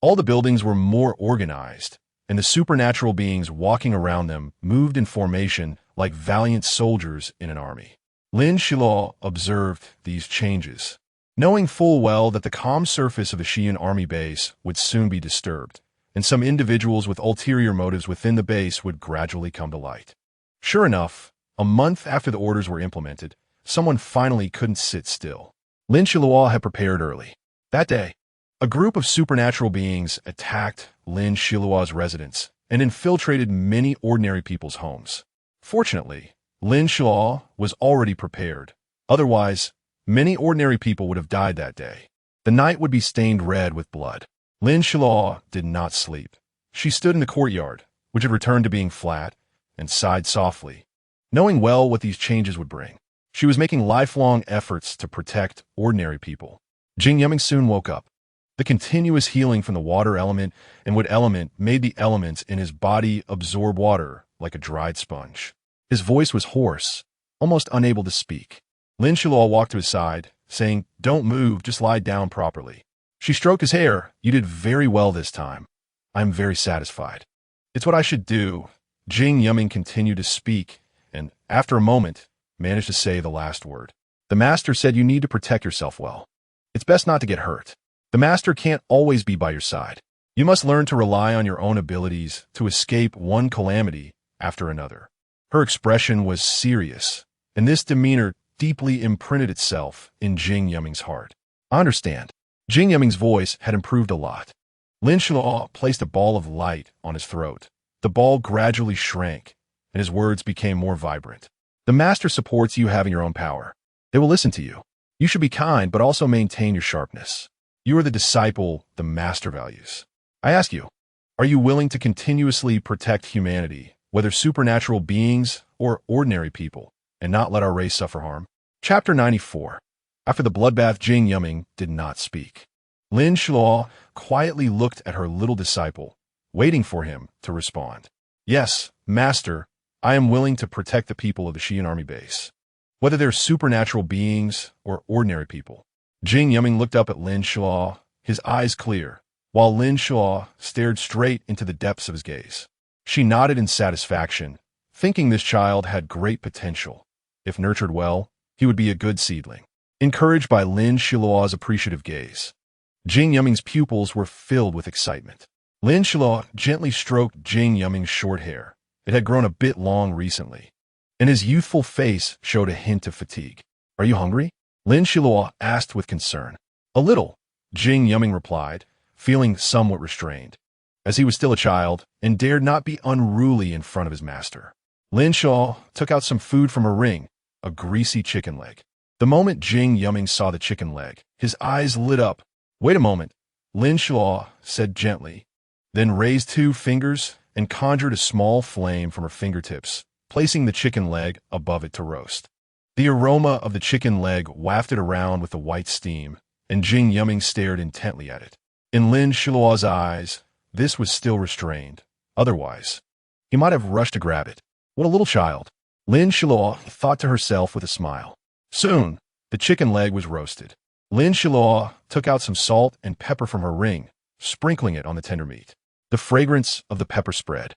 [SPEAKER 1] All the buildings were more organized, and the supernatural beings walking around them moved in formation like valiant soldiers in an army. Lin Xiluo observed these changes, knowing full well that the calm surface of the Xiyun army base would soon be disturbed, and some individuals with ulterior motives within the base would gradually come to light. Sure enough, a month after the orders were implemented, someone finally couldn't sit still. Lin Xiluo had prepared early. That day, a group of supernatural beings attacked Lin Xiluo's residence and infiltrated many ordinary people's homes. Fortunately, Lin Xiluo was already prepared. Otherwise, many ordinary people would have died that day. The night would be stained red with blood. Lin Xiluo did not sleep. She stood in the courtyard, which had returned to being flat, and sighed softly, knowing well what these changes would bring. She was making lifelong efforts to protect ordinary people. Jing Yuming soon woke up. The continuous healing from the water element and wood element made the elements in his body absorb water like a dried sponge. His voice was hoarse, almost unable to speak. Lin Xiluo walked to his side, saying, "Don't move, just lie down properly." She stroked his hair. "You did very well this time. I'm very satisfied." "It's what I should do." Jing Yuming continued to speak, and, after a moment, managed to say the last word. "The master said you need to protect yourself well. It's best not to get hurt. The master can't always be by your side. You must learn to rely on your own abilities to escape one calamity after another." Her expression was serious, and this demeanor deeply imprinted itself in Jing Yuming's heart. "I understand." Jing Yuming's voice had improved a lot. Lin Xiluo placed a ball of light on his throat. The ball gradually shrank, and his words became more vibrant. "The master supports you having your own power. They will listen to you. You should be kind, but also maintain your sharpness. You are the disciple the master values. I ask you, are you willing to continuously protect humanity, whether supernatural beings or ordinary people, and not let our race suffer harm?" Chapter 94. After the bloodbath, Jing Yuming did not speak. Lin Xiluo quietly looked at her little disciple, waiting for him to respond. "Yes, master, I am willing to protect the people of the Xian army base, whether they're supernatural beings or ordinary people." Jing Yuming looked up at Lin Xiluo, his eyes clear, while Lin Xiluo stared straight into the depths of his gaze. She nodded in satisfaction, thinking this child had great potential. If nurtured well, he would be a good seedling. Encouraged by Lin Xiluo's appreciative gaze, Jing Yuming's pupils were filled with excitement. Lin Xiluo gently stroked Jing Yuming's short hair. It had grown a bit long recently, and his youthful face showed a hint of fatigue. "Are you hungry?" Lin Xiluo asked with concern. "A little," Jing Yuming replied, feeling somewhat restrained, as he was still a child and dared not be unruly in front of his master. Lin Xiluo took out some food from a ring, a greasy chicken leg. The moment Jing Yuming saw the chicken leg, his eyes lit up. "Wait a moment," Lin Xiluo said gently, then raised 2 fingers and conjured a small flame from her fingertips, placing the chicken leg above it to roast. The aroma of the chicken leg wafted around with the white steam, and Jing Yuming stared intently at it. In Lin Xiluo's eyes, this was still restrained. Otherwise, he might have rushed to grab it. What a little child, Lin Xiluo thought to herself with a smile. Soon, the chicken leg was roasted. Lin Xiluo took out some salt and pepper from her ring, sprinkling it on the tender meat. The fragrance of the pepper spread,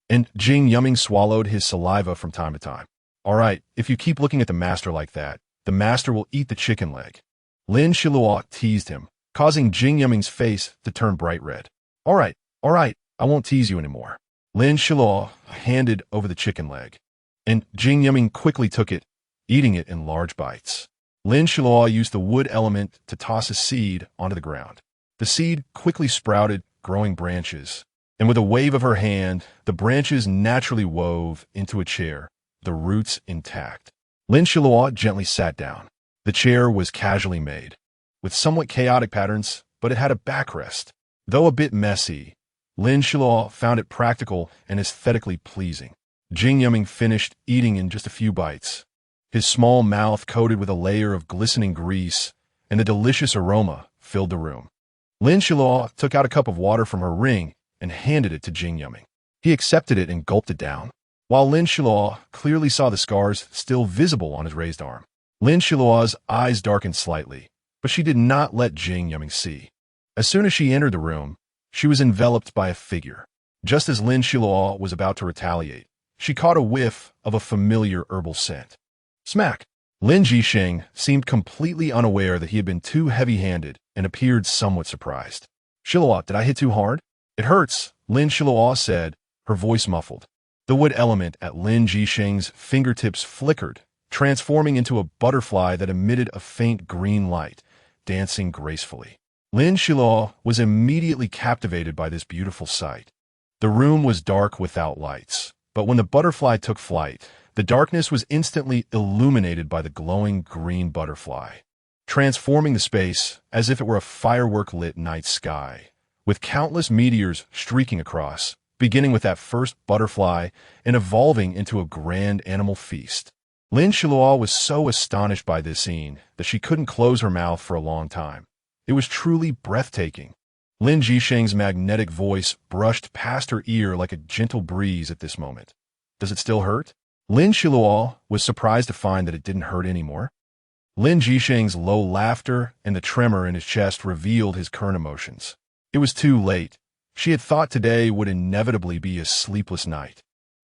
[SPEAKER 1] and Jing Yuming swallowed his saliva from time to time. "All right, if you keep looking at the master like that, the master will eat the chicken leg." Lin Xiluo teased him, causing Jing Yuming's face to turn bright red. All right, I won't tease you anymore." Lin Xiluo handed over the chicken leg, and Jing Yuming quickly took it, eating it in large bites. Lin Xiluo used the wood element to toss a seed onto the ground. The seed quickly sprouted, growing branches, and with a wave of her hand, the branches naturally wove into a chair, the roots intact. Lin Xiluo gently sat down. The chair was casually made, with somewhat chaotic patterns, but it had a backrest. Though a bit messy, Lin Xiluo found it practical and aesthetically pleasing. Jing Yuming finished eating in just a few bites, his small mouth coated with a layer of glistening grease, and the delicious aroma filled the room. Lin Xiluo took out a cup of water from her ring and handed it to Jing Yuming. He accepted it and gulped it down, while Lin Xiluo clearly saw the scars still visible on his raised arm. Lin Xiluo's eyes darkened slightly, but she did not let Jing Yuming see. As soon as she entered the room, she was enveloped by a figure. Just as Lin Xiluo was about to retaliate, she caught a whiff of a familiar herbal scent. Smack! Lin Jisheng seemed completely unaware that he had been too heavy-handed and appeared somewhat surprised. "Xiluo, did I hit too hard?" "It hurts," Lin Xiluo said, her voice muffled. The wood element at Lin Jisheng's fingertips flickered, transforming into a butterfly that emitted a faint green light, dancing gracefully. Lin Xiluo was immediately captivated by this beautiful sight. The room was dark without lights, but when the butterfly took flight, the darkness was instantly illuminated by the glowing green butterfly, transforming the space as if it were a firework-lit night sky, with countless meteors streaking across, beginning with that first butterfly and evolving into a grand animal feast. Lin Xiluo was so astonished by this scene that she couldn't close her mouth for a long time. It was truly breathtaking. Lin Jisheng's magnetic voice brushed past her ear like a gentle breeze at this moment. Does it still hurt? Lin Xiluo was surprised to find that it didn't hurt anymore. Lin Jisheng's low laughter and the tremor in his chest revealed his current emotions. It was too late. She had thought today would inevitably be a sleepless night,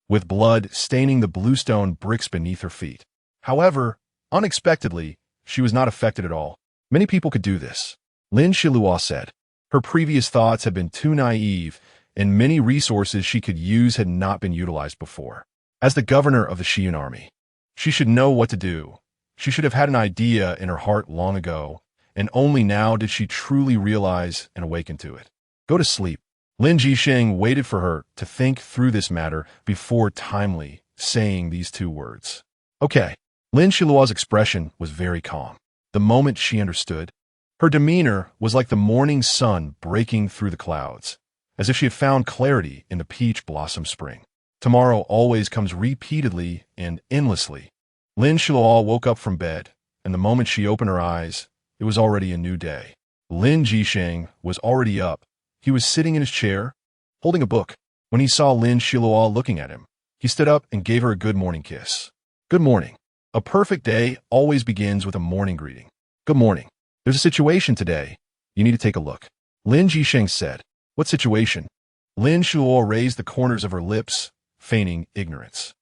[SPEAKER 1] with blood staining the bluestone bricks beneath her feet. However, unexpectedly, she was not affected at all. Many people could do this, Lin Xiluo said. Her previous thoughts had been too naive, and many resources she could use had not been utilized before. As the governor of the Xian army, she should know what to do. She should have had an idea in her heart long ago, and only now did she truly realize and awaken to it. Go to sleep. Lin Jisheng waited for her to think through this matter before timely saying these two words. Okay. Lin Xiluo's expression was very calm. The moment she understood, her demeanor was like the morning sun breaking through the clouds, as if she had found clarity in the peach blossom spring. Tomorrow always comes repeatedly and endlessly. Lin Xiluo woke up from bed, and the moment she opened her eyes, it was already a new day. Lin Jisheng was already up. He was sitting in his chair, holding a book. When he saw Lin Xiluo looking at him, he stood up and gave her a good morning kiss. Good morning. A perfect day always begins with a morning greeting. Good morning. There's a situation today. You need to take a look. Lin Jisheng said. What situation? Lin Xiluo raised the corners of her lips, feigning ignorance.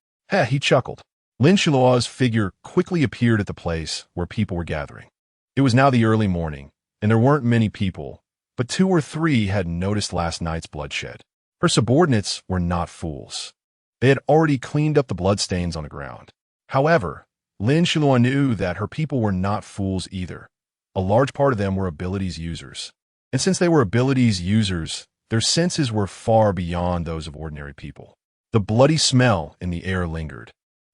[SPEAKER 1] He chuckled. Lin Xiluo's figure quickly appeared at the place where people were gathering. It was now the early morning, and there weren't many people, but 2 or 3 had noticed last night's bloodshed. Her subordinates were not fools. They had already cleaned up the bloodstains on the ground. However, Lin Xiluo knew that her people were not fools either. A large part of them were abilities users. And since they were abilities users, their senses were far beyond those of ordinary people. The bloody smell in the air lingered,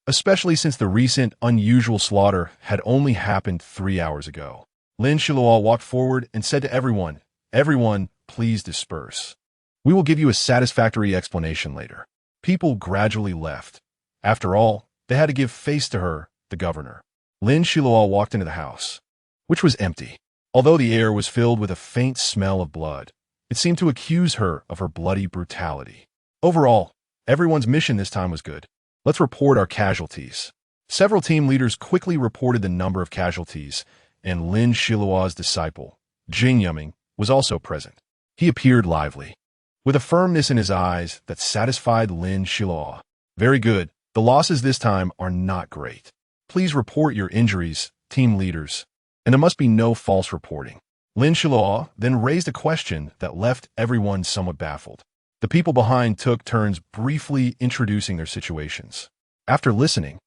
[SPEAKER 1] especially since the recent unusual slaughter had only happened 3 hours ago. Lin Xiluo walked forward and said to everyone, "Everyone, please disperse. We will give you a satisfactory explanation later." People gradually left. After all, they had to give face to her, the governor. Lin Xiluo walked into the house, which was empty. Although the air was filled with a faint smell of blood, it seemed to accuse her of her bloody brutality. Overall, everyone's mission this time was good. Let's report our casualties. Several team leaders quickly reported the number of casualties, and Lin Xiluo's disciple, Jing Yuming, was also present. He appeared lively, with a firmness in his eyes that satisfied Lin Xiluo. Very good. The losses this time are not great. Please report your injuries, team leaders, and there must be no false reporting. Lin Xiluo then raised a question that left everyone somewhat baffled. The people behind took turns briefly introducing their situations. After listening,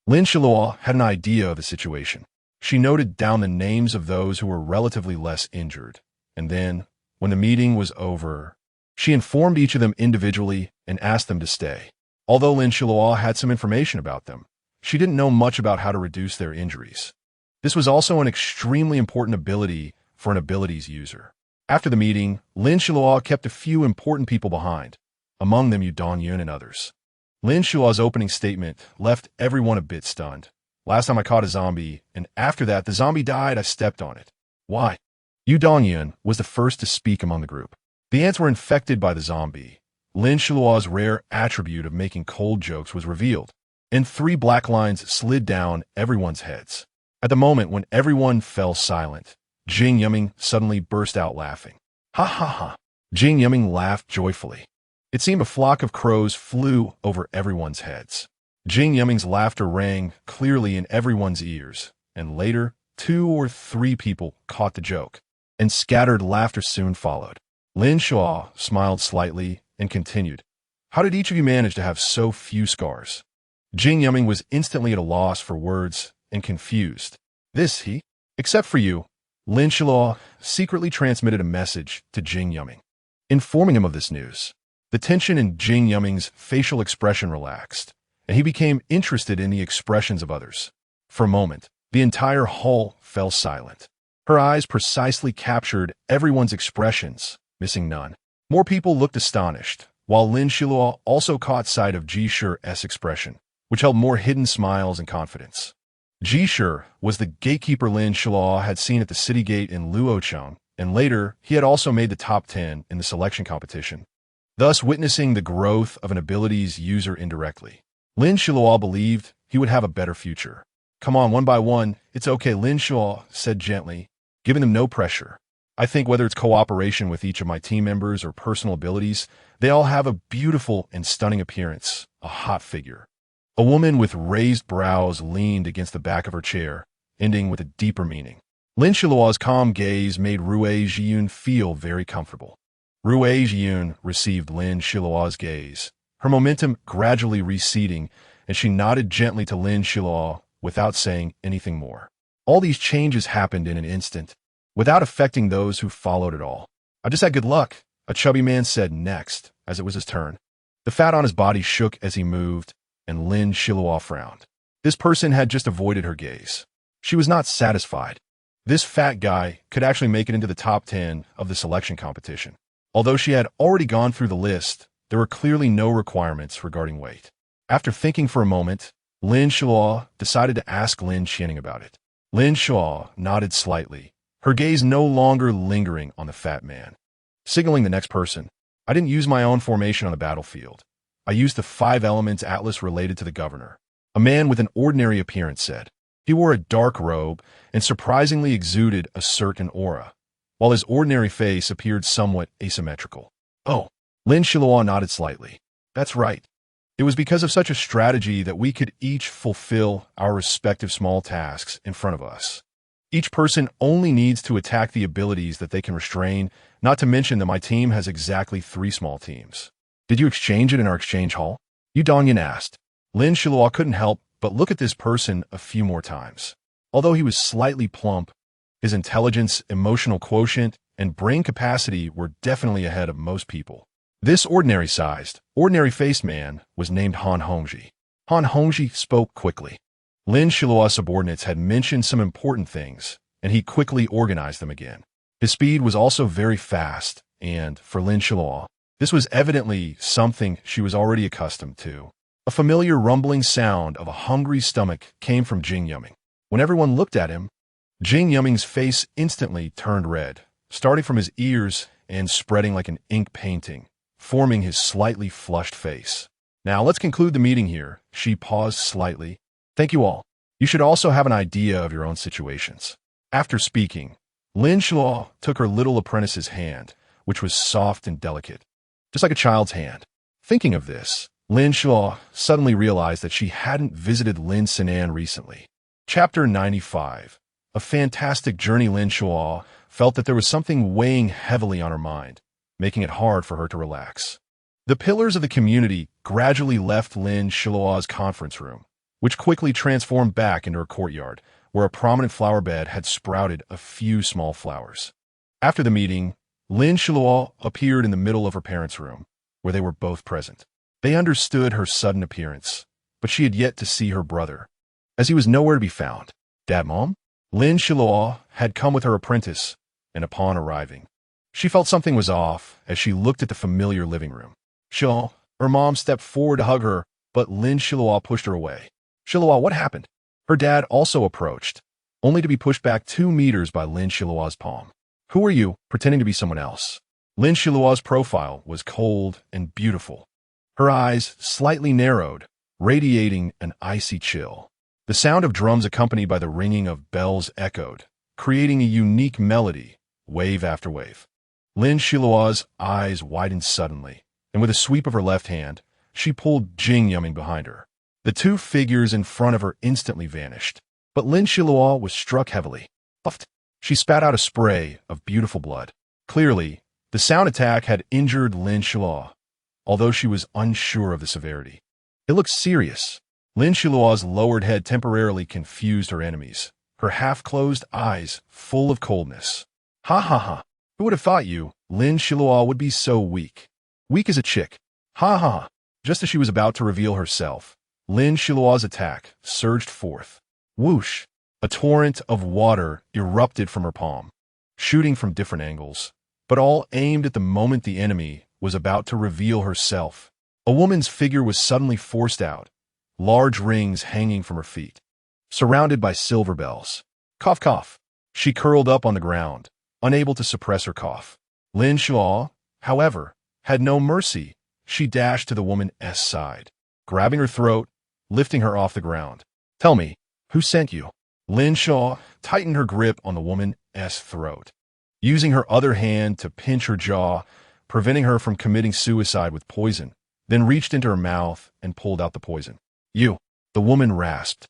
[SPEAKER 1] Lin Xiluo had an idea of the situation. She noted down the names of those who were relatively less injured, and then, when the meeting was over, she informed each of them individually and asked them to stay. Although Lin Xiluo had some information about them, she didn't know much about how to reduce their injuries. This was also an extremely important ability for an abilities user. After the meeting, Lin Xiluo kept a few important people behind, among them you.It and others. Lin Xiluo's opening statement left everyone a bit stunned. Last time I caught a zombie, and after that the zombie died, I stepped on it. Why? You.It was the first to speak among the group. The ants were infected by the zombie. Lin Xiluo's rare attribute of making cold jokes was revealed, and 3 black lines slid down everyone's heads. At the moment when everyone fell silent, Jing Yuming suddenly burst out laughing. Ha ha ha. Jing Yuming laughed joyfully. It seemed a flock of crows flew over everyone's heads. Jing Yuming's laughter rang clearly in everyone's ears, and later, 2 or 3 people caught the joke, and scattered laughter soon followed. Lin Xiluo smiled slightly and continued, "How did each of you manage to have so few scars?" Jing Yuming was instantly at a loss for words and confused. Except for you. Lin Xiluo secretly transmitted a message to Jing Yuming, informing him of this news. The tension in Jing Yuming's facial expression relaxed, and he became interested in the expressions of others. For a moment, the entire hall fell silent. Her eyes precisely captured everyone's expressions, missing none. More people looked astonished, while Lin Xiluo also caught sight of Jishi's expression, which held more hidden smiles and confidence. Jishi was the gatekeeper Lin Xiluo had seen at the city gate in Luocheng and later he had also made the top 10 in the selection competition, thus witnessing the growth of an abilities user indirectly. Lin Xiluo believed he would have a better future. Come on, one by one, it's okay, Lin Xiluo said gently, giving them no pressure. I think whether it's cooperation with each of my team members or personal abilities, they all have a beautiful and stunning appearance, a hot figure. A woman with raised brows leaned against the back of her chair, ending with a deeper meaning. Lin Xiluo's calm gaze made Rui Jiyun feel very comfortable. Rui Jiyun received Lin Xiluo's gaze, her momentum gradually receding, and she nodded gently to Lin Xiluo without saying anything more. All these changes happened in an instant, without affecting those who followed at all. I just had good luck, a chubby man said next, as it was his turn. The fat on his body shook as he moved, and Lin Xiluo frowned. This person had just avoided her gaze. She was not satisfied. This fat guy could actually make it into the top 10 of the selection competition. Although she had already gone through the list, there were clearly no requirements regarding weight. After thinking for a moment, Lin Xiluo decided to ask Lin Qianing about it. Lin Xiluo nodded slightly, her gaze no longer lingering on the fat man. Signaling the next person, I didn't use my own formation on the battlefield. I used the 5 elements atlas related to the governor. A man with an ordinary appearance said. He wore a dark robe and surprisingly exuded a certain aura, while his ordinary face appeared somewhat asymmetrical. Oh, Lin Xiluo nodded slightly. That's right. It was because of such a strategy that we could each fulfill our respective small tasks in front of us. Each person only needs to attack the abilities that they can restrain, not to mention that my team has exactly 3 small teams. Did you exchange it in our exchange hall? You.It asked. Lin Xiluo couldn't help but look at this person a few more times. Although he was slightly plump, his intelligence, emotional quotient, and brain capacity were definitely ahead of most people. This ordinary-sized, ordinary-faced man was named Han Hongji. Han Hongji spoke quickly. Lin Xiluo's subordinates had mentioned some important things, and he quickly organized them again. His speed was also very fast, and, for Lin Xiluo, this was evidently something she was already accustomed to. A familiar rumbling sound of a hungry stomach came from Jing Yuming. When everyone looked at him, Jing Yuming's face instantly turned red, starting from his ears and spreading like an ink painting, forming his slightly flushed face. Now let's conclude the meeting here. She paused slightly. Thank you all. You should also have an idea of your own situations. After speaking, Lin Xiluo took her little apprentice's hand, which was soft and delicate, just like a child's hand. Thinking of this, Lin Xiluo suddenly realized that she hadn't visited Lin Sinan recently. Chapter 95. A fantastic journey. Lin Xiluo felt that there was something weighing heavily on her mind, making it hard for her to relax. The pillars of the community gradually left Lin Xiluo's conference room, which quickly transformed back into a courtyard, where a prominent flower bed had sprouted a few small flowers. After the meeting, Lin Xiluo appeared in the middle of her parents' room, where they were both present. They understood her sudden appearance, but she had yet to see her brother, as he was nowhere to be found. Dad, Mom? Lin Xiluo had come with her apprentice, and upon arriving, she felt something was off as she looked at the familiar living room. Xiluo, her mom stepped forward to hug her, but Lin Xiluo pushed her away. Xiluo, what happened? Her dad also approached, only to be pushed back 2 meters by Lin Xiluo's palm. Who are you, pretending to be someone else? Lin Xiluo's profile was cold and beautiful. Her eyes slightly narrowed, radiating an icy chill. The sound of drums accompanied by the ringing of bells echoed, creating a unique melody, wave after wave. Lin Xiluo's eyes widened suddenly, and with a sweep of her left hand, she pulled Jing Yuming behind her. The 2 figures in front of her instantly vanished, but Lin Xiluo was struck heavily. Puffed. She spat out a spray of beautiful blood. Clearly, the sound attack had injured Lin Xiluo, although she was unsure of the severity. It looked serious. Lin Xiluo's lowered head temporarily confused her enemies, her half-closed eyes full of coldness. Ha ha ha. Who would have thought you, Lin Xiluo, would be so weak? Weak as a chick. Ha ha ha. Just as she was about to reveal herself, Lin Xiluo's attack surged forth. Whoosh! A torrent of water erupted from her palm, shooting from different angles, but all aimed at the moment the enemy was about to reveal herself. A woman's figure was suddenly forced out, large rings hanging from her feet, surrounded by silver bells. Cough, cough. She curled up on the ground, unable to suppress her cough. Lin Xiluo, however, had no mercy. She dashed to the woman's side, grabbing her throat, lifting her off the ground. "Tell me, who sent you?" Lin Xiluo tightened her grip on the woman's throat, using her other hand to pinch her jaw, preventing her from committing suicide with poison, then reached into her mouth and pulled out the poison. "You," the woman rasped,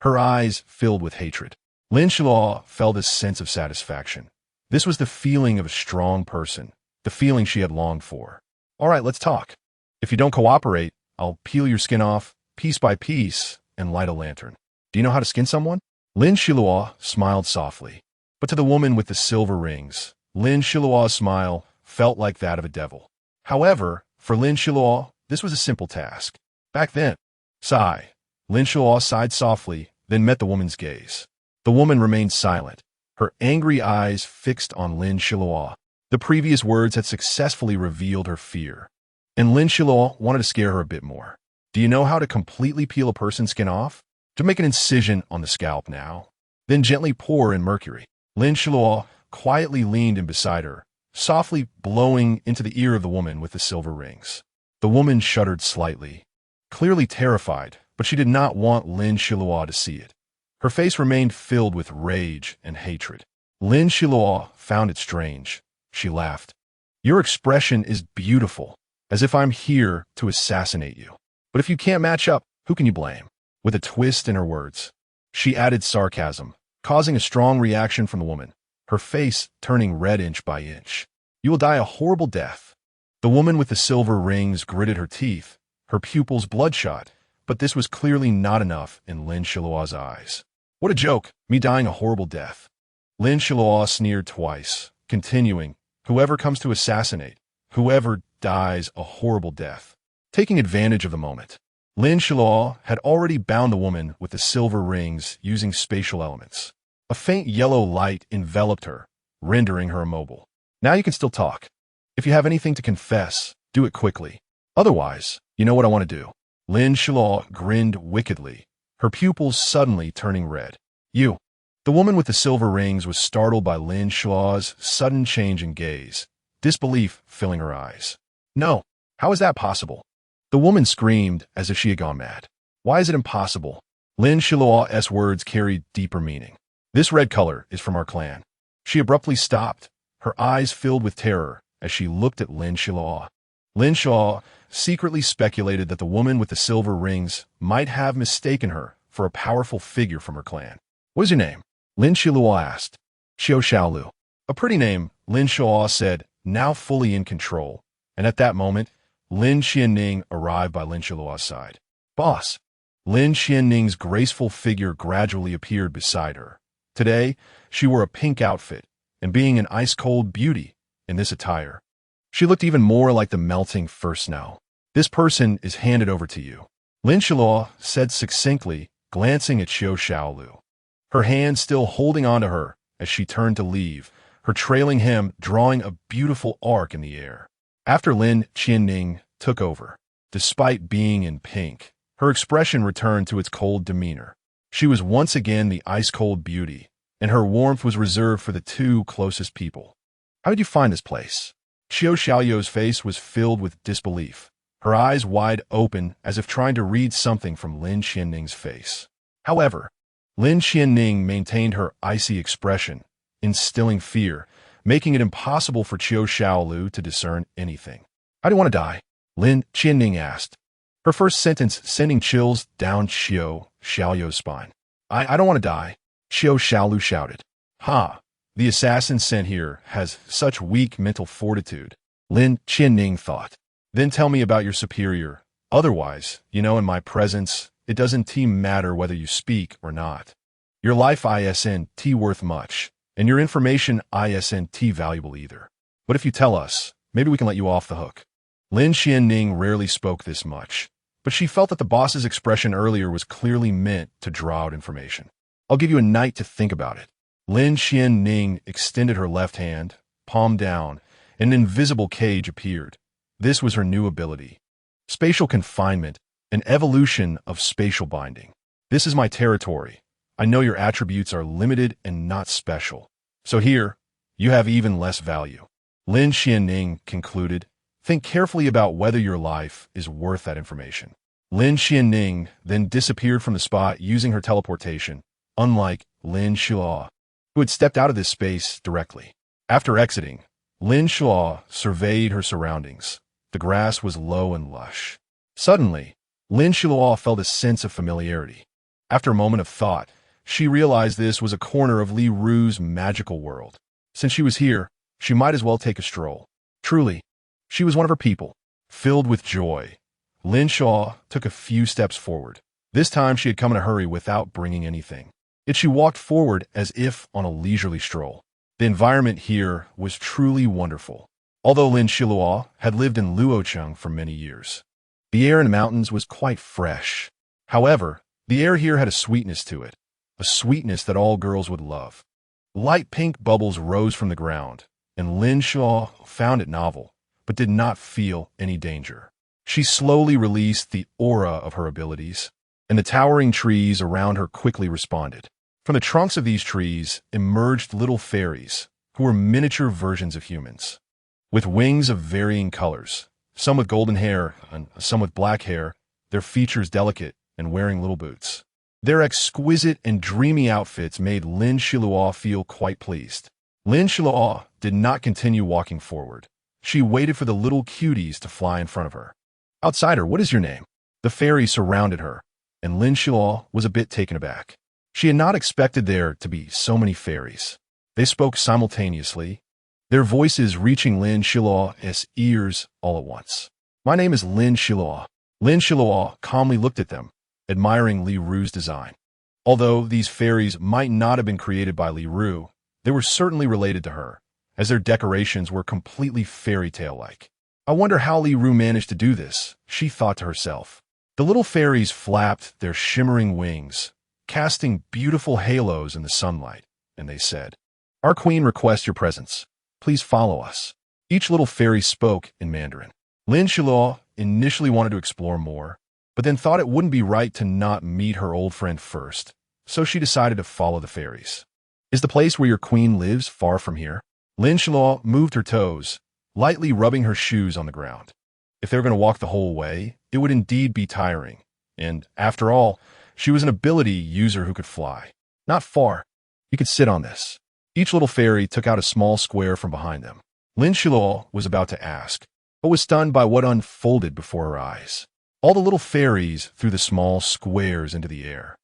[SPEAKER 1] her eyes filled with hatred. Lin Xiluo felt a sense of satisfaction. This was the feeling of a strong person, the feeling she had longed for. "All right, let's talk. If you don't cooperate, I'll peel your skin off, piece by piece, and light a lantern. Do you know how to skin someone?" Lin Xiluo smiled softly. But to the woman with the silver rings, Lin Xiluo's smile felt like that of a devil. However, for Lin Xiluo, this was a simple task. Back then, sigh. Lin Xiluo sighed softly, then met the woman's gaze. The woman remained silent, her angry eyes fixed on Lin Xiluo. The previous words had successfully revealed her fear, and Lin Xiluo wanted to scare her a bit more. "Do you know how to completely peel a person's skin off? To make an incision on the scalp now, then gently pour in mercury." Lin Xiluo quietly leaned in beside her, softly blowing into the ear of the woman with the silver rings. The woman shuddered slightly, clearly terrified, but she did not want Lin Xiluo to see it. Her face remained filled with rage and hatred. Lin Xiluo found it strange. She laughed. "Your expression is beautiful, as if I'm here to assassinate you. But if you can't match up, who can you blame?" With a twist in her words, she added sarcasm, causing a strong reaction from the woman, her face turning red inch by inch. "You will die a horrible death." The woman with the silver rings gritted her teeth, her pupils bloodshot, but this was clearly not enough in Lin Xiluo's eyes. "What a joke, me dying a horrible death." Lin Xiluo sneered twice, continuing, "Whoever comes to assassinate, whoever dies a horrible death." Taking advantage of the moment, Lin Xiluo had already bound the woman with the silver rings using spatial elements. A faint yellow light enveloped her, rendering her immobile. "Now you can still talk. If you have anything to confess, do it quickly. Otherwise, you know what I want to do." Lin Xiluo grinned wickedly, her pupils suddenly turning red. "You." The woman with the silver rings was startled by Lin Xiluo's sudden change in gaze, disbelief filling her eyes. "No, how is that possible?" The woman screamed as if she had gone mad. "Why is it impossible?" Lin Xiluo's words carried deeper meaning. "This red color is from our clan." She abruptly stopped, her eyes filled with terror as she looked at Lin Xiluo. Lin Xiluo secretly speculated that the woman with the silver rings might have mistaken her for a powerful figure from her clan. "What is your name?" Lin Xiluo asked. "Xiaolu." "A pretty name," Lin Xiluo said, now fully in control, and at that moment, Lin Xianning arrived by Lin Xiluo's side. "Boss." Lin Xianning's graceful figure gradually appeared beside her. Today, she wore a pink outfit, and being an ice-cold beauty in this attire, she looked even more like the melting first snow. "This person is handed over to you," Lin Xiluo said succinctly, glancing at Xiaolu. Her hand still holding onto her as she turned to leave, her trailing hem drawing a beautiful arc in the air. After Lin Xianning took over, despite being in pink, her expression returned to its cold demeanor. She was once again the ice-cold beauty, and her warmth was reserved for the two closest people. "How did you find this place?" Xiao's face was filled with disbelief, her eyes wide open as if trying to read something from Lin Xianning's face. However, Lin Xianning maintained her icy expression, instilling fear, making it impossible for Xiaolu to discern anything. "How do you want to die?" Lin Xianning asked, her first sentence sending chills down Xiao's spine. I don't want to die," Xiaolu shouted. "Ha! The assassin sent here has such weak mental fortitude," Lin Xianning thought. "Then tell me about your superior. Otherwise, in my presence, it doesn't matter whether you speak or not. Your life isn't worth much, and your information isn't valuable either. But if you tell us, maybe we can let you off the hook." Lin Xianning rarely spoke this much, but she felt that the boss's expression earlier was clearly meant to draw out information. "I'll give you a night to think about it." Lin Xianning extended her left hand, palm down, and an invisible cage appeared. This was her new ability. Spatial confinement, an evolution of spatial binding. "This is my territory. I know your attributes are limited and not special. So here, you have even less value. Lin Xiaoning concluded, think carefully about whether your life is worth that information. Lin Xiaoning then disappeared from the spot using her teleportation, unlike Lin Xiluo, who had stepped out of this space directly. After exiting, Lin Xiluo surveyed her surroundings. The grass was low and lush. Suddenly, Lin Xiluo felt a sense of familiarity. After a moment of thought, she realized this was a corner of Li Ru's magical world. Since she was here, she might as well take a stroll. Truly, she was one of her people. Filled with joy, Lin Xiluo took a few steps forward. This time she had come in a hurry without bringing anything. Yet she walked forward as if on a leisurely stroll. The environment here was truly wonderful. Although Lin Xiluo had lived in Luocheng for many years, the air in the mountains was quite fresh. However, the air here had a sweetness to it, a sweetness that all girls would love. Light pink bubbles rose from the ground, and Lin Xiluo found it novel, but did not feel any danger. She slowly released the aura of her abilities, and the towering trees around her quickly responded. From the trunks of these trees emerged little fairies, who were miniature versions of humans. With wings of varying colors, some with golden hair and some with black hair, their features delicate and wearing little boots. Their exquisite and dreamy outfits made Lin Xiluo feel quite pleased. Lin Xiluo did not continue walking forward. She waited for the little cuties to fly in front of her. Outsider, what is your name? The fairies surrounded her, and Lin Xiluo was a bit taken aback. She had not expected there to be so many fairies. They spoke simultaneously, their voices reaching Lin Xiluo's ears all at once. My name is Lin Xiluo. Lin Xiluo calmly looked at them, admiring Li Ru's design. Although these fairies might not have been created by Li Ru, they were certainly related to her, as their decorations were completely fairy tale-like. I wonder how Li Ru managed to do this, she thought to herself. The little fairies flapped their shimmering wings, casting beautiful halos in the sunlight, and they said, Our queen requests your presence. Please follow us. Each little fairy spoke in Mandarin. Lin Xiluo initially wanted to explore more, but then thought it wouldn't be right to not meet her old friend first, so she decided to follow the fairies. Is the place where your queen lives far from here? Lin Xiluo moved her toes, lightly rubbing her shoes on the ground. If they were going to walk the whole way, it would indeed be tiring, and after all, she was an ability user who could fly. Not far. You could sit on this. Each little fairy took out a small square from behind them. Lin Xiluo was about to ask, but was stunned by what unfolded before her eyes. All the little fairies threw the small squares into the air,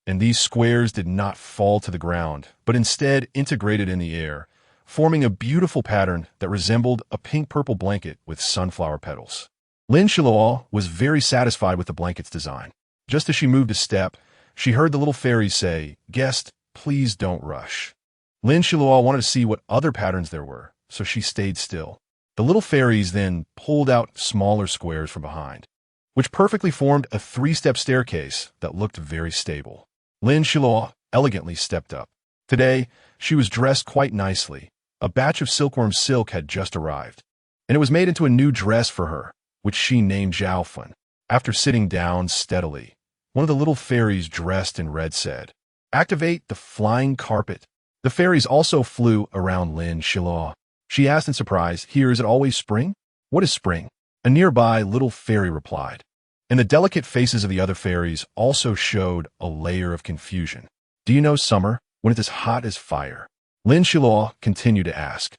[SPEAKER 1] and these squares did not fall to the ground, but instead integrated in the air, forming a beautiful pattern that resembled a pink-purple blanket with sunflower petals. Lin Xiluo was very satisfied with the blanket's design. Just as she moved a step, she heard the little fairies say, Guest, please don't rush. Lin Xiluo wanted to see what other patterns there were, so she stayed still. The little fairies then pulled out smaller squares from behind, which perfectly formed a 3-step staircase that looked very stable. Lin Xiluo elegantly stepped up. Today, she was dressed quite nicely. A batch of silkworm silk had just arrived, and it was made into a new dress for her, which she named Zhaofun. After sitting down steadily, one of the little fairies dressed in red said, Activate the flying carpet. The fairies also flew around Lin Xiluo. She asked in surprise, Here, is it always spring? What is spring? A nearby little fairy replied. And the delicate faces of the other fairies also showed a layer of confusion. Do you know summer, when it's as hot as fire? Lin Xiluo continued to ask.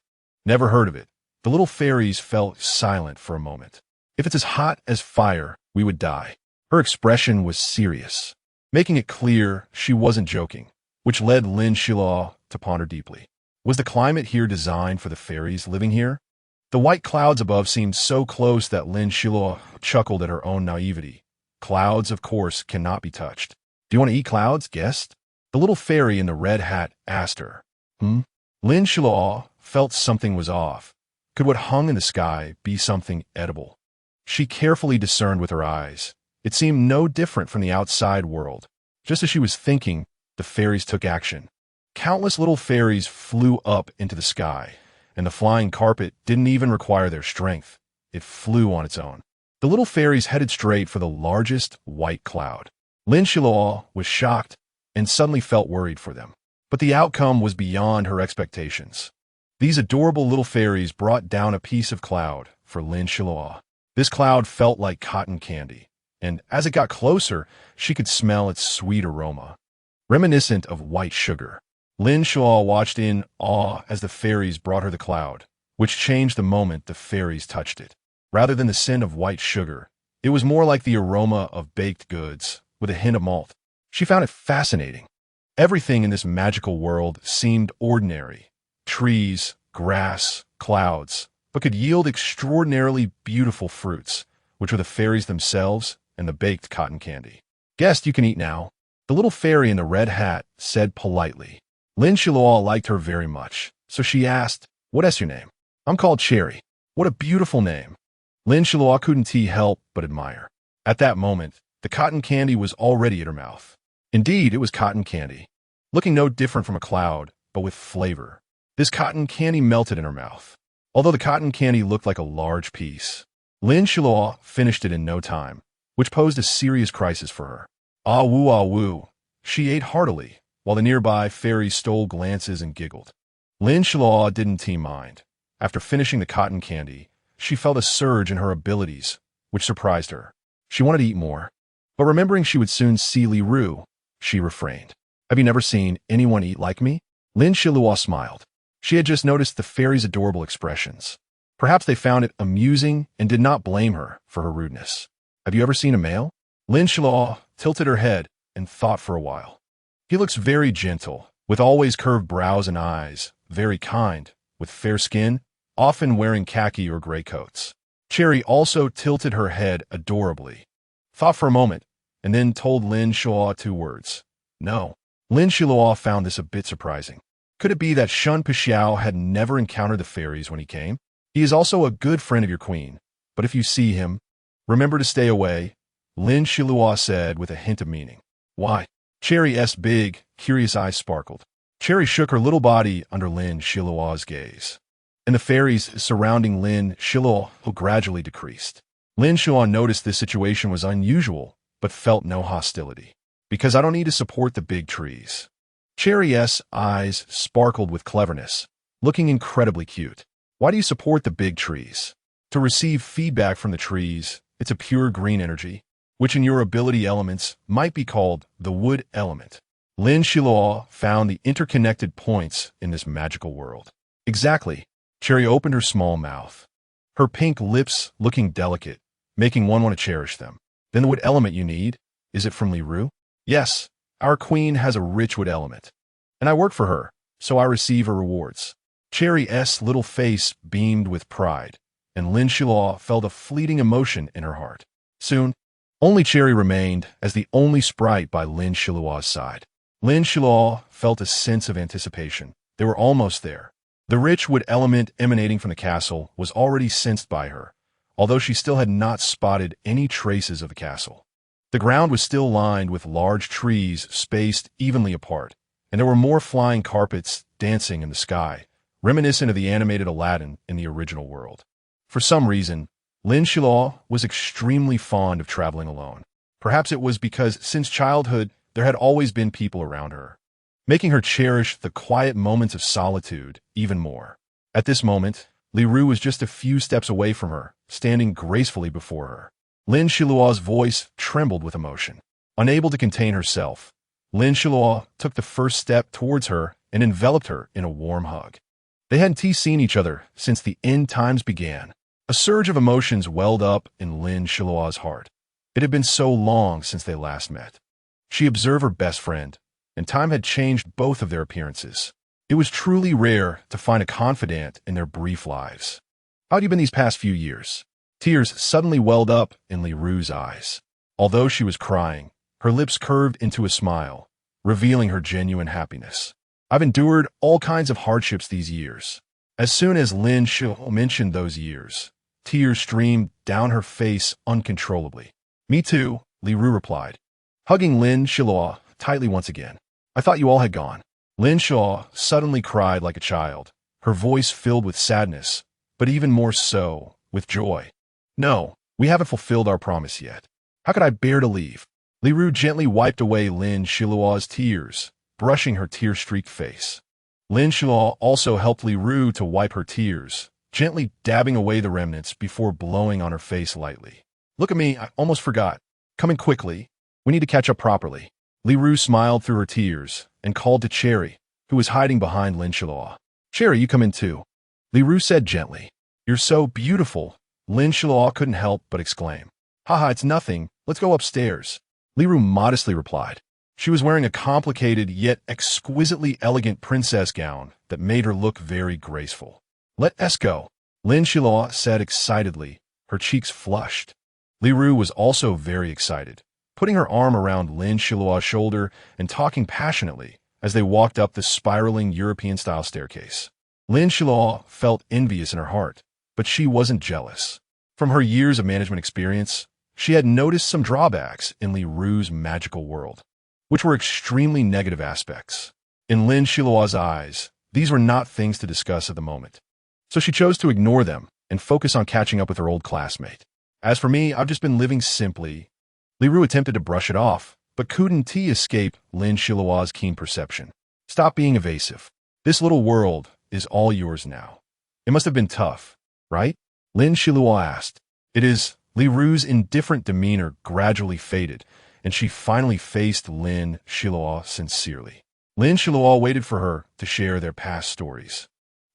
[SPEAKER 1] Never heard of it. The little fairies fell silent for a moment. If it's as hot as fire, we would die. Her expression was serious, making it clear she wasn't joking, which led Lin Xiluo to ponder deeply. Was the climate here designed for the fairies living here? The white clouds above seemed so close that Lin Xiluo chuckled at her own naivety. Clouds, of course, cannot be touched. Do you want to eat clouds, guest? The little fairy in the red hat asked her. Lin Xiluo felt something was off. Could what hung in the sky be something edible? She carefully discerned with her eyes. It seemed no different from the outside world. Just as she was thinking, the fairies took action. Countless little fairies flew up into the sky, and the flying carpet didn't even require their strength. It flew on its own. The little fairies headed straight for the largest white cloud. Lin Xiluo was shocked and suddenly felt worried for them. But the outcome was beyond her expectations. These adorable little fairies brought down a piece of cloud for Lin Xiluo. This cloud felt like cotton candy, and as it got closer, she could smell its sweet aroma, reminiscent of white sugar. Lin Xiluo watched in awe as the fairies brought her the cloud, which changed the moment the fairies touched it. Rather than the scent of white sugar, it was more like the aroma of baked goods, with a hint of malt. She found it fascinating. Everything in this magical world seemed ordinary. Trees, grass, clouds, but could yield extraordinarily beautiful fruits, which were the fairies themselves and the baked cotton candy. "Guest, you can eat now," the little fairy in the red hat said politely. Lin Xiluo liked her very much, so she asked, "What is your name?" "I'm called Cherry." "What a beautiful name." Lin Xiluo couldn't help but admire. At that moment, the cotton candy was already at her mouth. Indeed, it was cotton candy, looking no different from a cloud, but with flavor. This cotton candy melted in her mouth. Although the cotton candy looked like a large piece, Lin Xiluo finished it in no time, which posed a serious crisis for her. Ah woo. She ate heartily, while the nearby fairies stole glances and giggled. Lin Xiluo didn't mind. After finishing the cotton candy, she felt a surge in her abilities, which surprised her. She wanted to eat more, but remembering she would soon see Li Ru, she refrained. "Have you never seen anyone eat like me?" Lin Xiluo smiled. She had just noticed the fairies' adorable expressions. Perhaps they found it amusing and did not blame her for her rudeness. "Have you ever seen a male?" Lin Xiluo tilted her head and thought for a while. "He looks very gentle, with always curved brows and eyes, very kind, with fair skin, often wearing khaki or gray coats." Cherry also tilted her head adorably, thought for a moment, and then told Lin Xiluo 2 words. "No." Lin Xiluo found this a bit surprising. Could it be that Shun Pixiao had never encountered the fairies when he came? "He is also a good friend of your queen, but if you see him, remember to stay away," Lin Xiluo said with a hint of meaning. "Why?" Cherry's big, curious eyes sparkled. Cherry shook her little body under Lin Xiluo's gaze, and the fairies surrounding Lin Xiluo gradually decreased. Lin Xiluo noticed this situation was unusual, but felt no hostility. "Because I don't need to support the big trees." Cherry's eyes sparkled with cleverness, looking incredibly cute. "Why do you support the big trees?" "To receive feedback from the trees. It's a pure green energy, which in your ability elements might be called the wood element." Lin Xiluo found the interconnected points in this magical world. "Exactly." Cherry opened her small mouth, her pink lips looking delicate, making one want to cherish them. "Then the wood element you need, is it from Li Ru?" "Yes. Our queen has a rich wood element, and I work for her, so I receive her rewards." Cherry's little face beamed with pride, and Lin Xiluo felt a fleeting emotion in her heart. Soon, only Cherry remained as the only sprite by Lin Xiluo's side. Lin Xiluo felt a sense of anticipation. They were almost there. The rich wood element emanating from the castle was already sensed by her, although she still had not spotted any traces of the castle. The ground was still lined with large trees spaced evenly apart, and there were more flying carpets dancing in the sky, reminiscent of the animated Aladdin in the original world. For some reason, Lin Xiluo was extremely fond of traveling alone. Perhaps it was because since childhood there had always been people around her, making her cherish the quiet moments of solitude even more. At this moment, Li Ru was just a few steps away from her, standing gracefully before her. Lin Xiluo's voice trembled with emotion. Unable to contain herself, Lin Xiluo took the first step towards her and enveloped her in a warm hug. They hadn't seen each other since the end times began. A surge of emotions welled up in Lin Xiluo's heart. It had been so long since they last met. She observed her best friend, and time had changed both of their appearances. It was truly rare to find a confidant in their brief lives. "How had you been these past few years?" Tears suddenly welled up in Li Ru's eyes. Although she was crying, her lips curved into a smile, revealing her genuine happiness. "I've endured all kinds of hardships these years." As soon as Lin Xiluo mentioned those years, tears streamed down her face uncontrollably. "Me too," Li Ru replied, hugging Lin Xiluo tightly once again. "I thought you all had gone." Lin Xiluo suddenly cried like a child, her voice filled with sadness, but even more so, with joy. "No, we haven't fulfilled our promise yet. How could I bear to leave?" Li Ru gently wiped away Lin Xiluo's tears, brushing her tear-streaked face. Lin Xiluo also helped Li Ru to wipe her tears, gently dabbing away the remnants before blowing on her face lightly. Look at me, I almost forgot. Come in quickly. We need to catch up properly. Li Ru smiled through her tears and called to Cherry, who was hiding behind Lin Xiluo. Cherry, you come in too. Li Ru said gently. You're so beautiful. Lin Xiluo couldn't help but exclaim. Haha, it's nothing. Let's go upstairs. Li Ru modestly replied. She was wearing a complicated yet exquisitely elegant princess gown that made her look very graceful. Let us go, Lin Xiluo said excitedly, her cheeks flushed. Li Ru was also very excited, putting her arm around Lin Xiluo's shoulder and talking passionately as they walked up the spiraling European-style staircase. Lin Xiluo felt envious in her heart, but she wasn't jealous. From her years of management experience, she had noticed some drawbacks in Li Ru's magical world, which were extremely negative aspects. In Lin Xiluo's eyes, these were not things to discuss at the moment. So she chose to ignore them and focus on catching up with her old classmate. As for me, I've just been living simply. Li Ru attempted to brush it off, but couldn't escape Lin Xiluo's keen perception. Stop being evasive. This little world is all yours now. It must have been tough, right? Lin Xiluo asked. It is. Li Ru's indifferent demeanor gradually faded, and she finally faced Lin Xiluo sincerely. Lin Xiluo waited for her to share their past stories,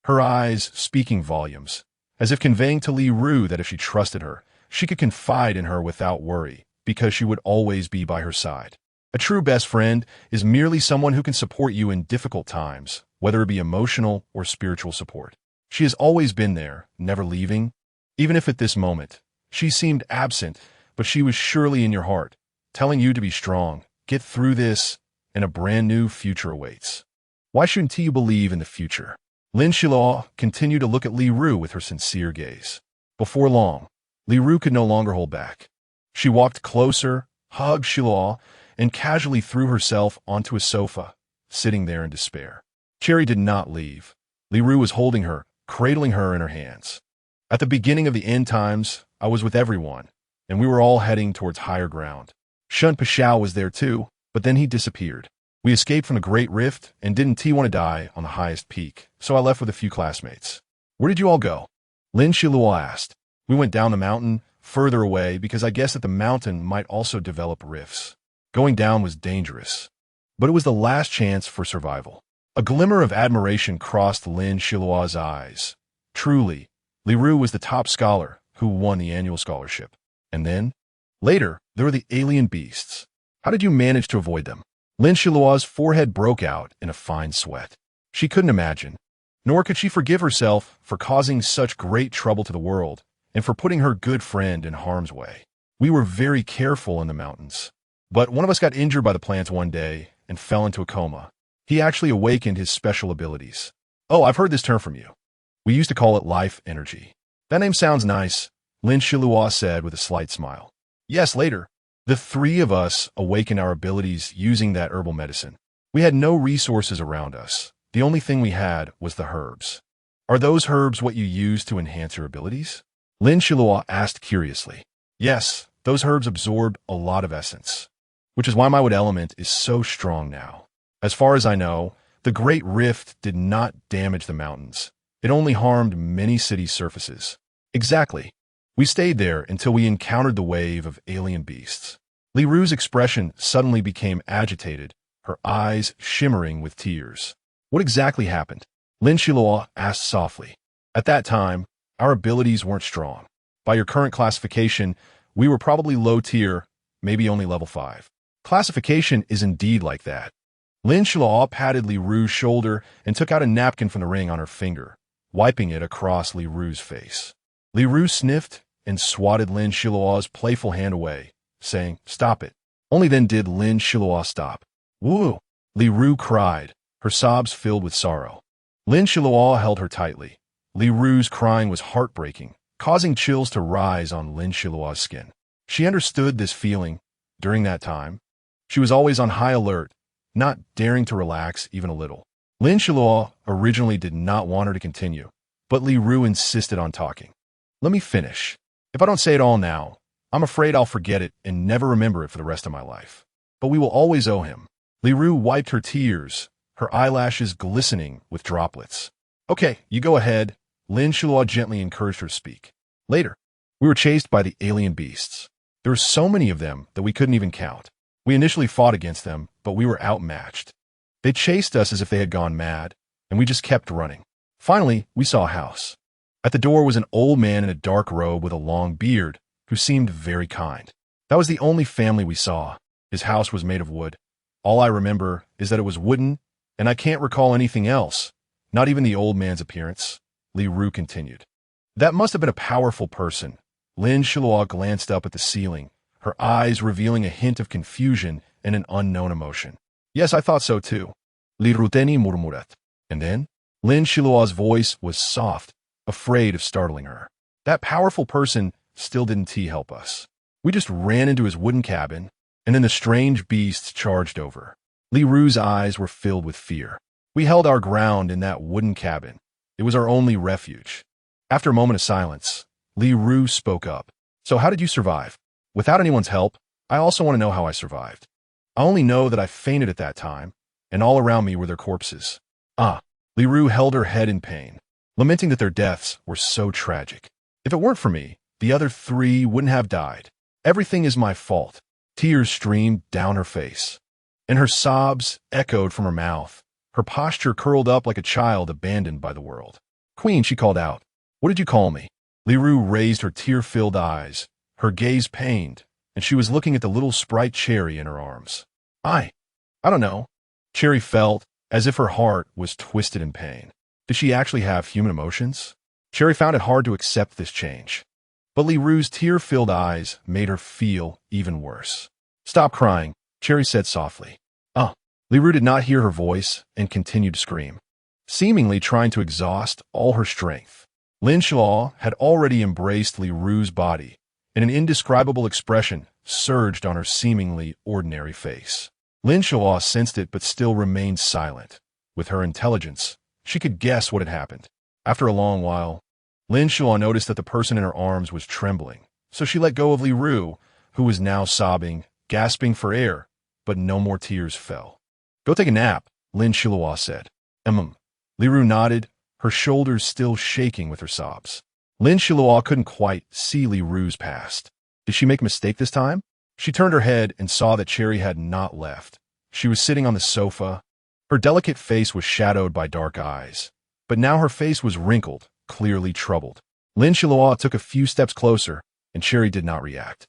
[SPEAKER 1] her eyes speaking volumes, as if conveying to Li Ru that if she trusted her, she could confide in her without worry, because she would always be by her side. A true best friend is merely someone who can support you in difficult times, whether it be emotional or spiritual support. She has always been there, never leaving. Even if at this moment, she seemed absent, but she was surely in your heart, telling you to be strong, get through this, and a brand new future awaits. Why shouldn't you believe in the future? Lin Xiluo continued to look at Li Ru with her sincere gaze. Before long, Li Ru could no longer hold back. She walked closer, hugged Xiluo, and casually threw herself onto a sofa, sitting there in despair. Cherry did not leave. Li Ru was holding her, cradling her in her hands. At the beginning of the end times, I was with everyone, and we were all heading towards higher ground. Shun Pashao was there too, but then he disappeared. We escaped from the Great Rift and didn't want to die on the highest peak, so I left with a few classmates. Where did you all go? Lin Xiluo asked. We went down the mountain, further away, because I guessed that the mountain might also develop rifts. Going down was dangerous, but it was the last chance for survival. A glimmer of admiration crossed Lin Xiluo's eyes. Truly, Li Ru was the top scholar who won the annual scholarship. And then, later, there were the alien beasts. How did you manage to avoid them? Lin Xiluo's forehead broke out in a fine sweat. She couldn't imagine, nor could she forgive herself for causing such great trouble to the world and for putting her good friend in harm's way. We were very careful in the mountains, but one of us got injured by the plants one day and fell into a coma. He actually awakened his special abilities. Oh, I've heard this term from you. We used to call it life energy. That name sounds nice, Lin Xiluo said with a slight smile. Yes, later, the three of us awakened our abilities using that herbal medicine. We had no resources around us. The only thing we had was the herbs. Are those herbs what you use to enhance your abilities? Lin Xiluo asked curiously. Yes, those herbs absorbed a lot of essence, which is why my wood element is so strong now. As far as I know, the Great Rift did not damage the mountains. It only harmed many city surfaces. Exactly. We stayed there until we encountered the wave of alien beasts. Li Ru's expression suddenly became agitated, her eyes shimmering with tears. What exactly happened? Lin Xiluo asked softly. At that time, our abilities weren't strong. By your current classification, we were probably low tier, maybe only level 5. Classification is indeed like that. Lin Xiluo patted Li Ru's shoulder and took out a napkin from the ring on her finger, wiping it across Li Ru's face. Li Ru sniffed and swatted Lin Xiluo's playful hand away, saying, "Stop it." Only then did Lin Xiluo stop. "Woo!" Li Ru cried, her sobs filled with sorrow. Lin Xiluo held her tightly. Li Ru's crying was heartbreaking, causing chills to rise on Lin Xiluo's skin. She understood this feeling. During that time, she was always on high alert, not daring to relax even a little. Lin Xiluo originally did not want her to continue, but Li Ru insisted on talking. Let me finish. If I don't say it all now, I'm afraid I'll forget it and never remember it for the rest of my life. But we will always owe him. Li Ru wiped her tears, her eyelashes glistening with droplets. Okay, you go ahead, Lin Xiluo gently encouraged her to speak. Later, we were chased by the alien beasts. There were so many of them that we couldn't even count. We initially fought against them, but we were outmatched. They chased us as if they had gone mad, and we just kept running. Finally, we saw a house. At the door was an old man in a dark robe with a long beard, who seemed very kind. That was the only family we saw. His house was made of wood. All I remember is that it was wooden, and I can't recall anything else, not even the old man's appearance. Li Ru continued. That must have been a powerful person. Lin Xiluo glanced up at the ceiling, her eyes revealing a hint of confusion and an unknown emotion. Yes, I thought so too. Li Ruteni murmurat. And then, Lin Xiluo's voice was soft, afraid of startling her. That powerful person still didn't help us. We just ran into his wooden cabin, and then the strange beasts charged over. Li Ru's eyes were filled with fear. We held our ground in that wooden cabin. It was our only refuge. After a moment of silence, Li Ru spoke up. So how did you survive? Without anyone's help, I also want to know how I survived. I only know that I fainted at that time, and all around me were their corpses. Li Ru held her head in pain, lamenting that their deaths were so tragic. If it weren't for me, the other three wouldn't have died. Everything is my fault. Tears streamed down her face, and her sobs echoed from her mouth. Her posture curled up like a child abandoned by the world. Queen, she called out. What did you call me? Li Ru raised her tear-filled eyes, her gaze pained, and she was looking at the little sprite Cherry in her arms. I don't know. Cherry felt as if her heart was twisted in pain. Did she actually have human emotions? Cherry found it hard to accept this change. But Li Ru's tear-filled eyes made her feel even worse. Stop crying, Cherry said softly. Li Ru did not hear her voice and continued to scream, seemingly trying to exhaust all her strength. Lin Xiluo had already embraced Li Ru's body, and an indescribable expression surged on her seemingly ordinary face. Lin Xiluo sensed it but still remained silent. With her intelligence, she could guess what had happened. After a long while, Lin Xiluo noticed that the person in her arms was trembling, so she let go of Li Ru, who was now sobbing, gasping for air, but no more tears fell. Go take a nap, Lin Xiluo said. Li Ru nodded, her shoulders still shaking with her sobs. Lin Xiluo couldn't quite see Li Ru's past. Did she make a mistake this time? She turned her head and saw that Cherry had not left. She was sitting on the sofa. Her delicate face was shadowed by dark eyes, but now her face was wrinkled, clearly troubled. Lin Xiluo took a few steps closer, and Cherry did not react.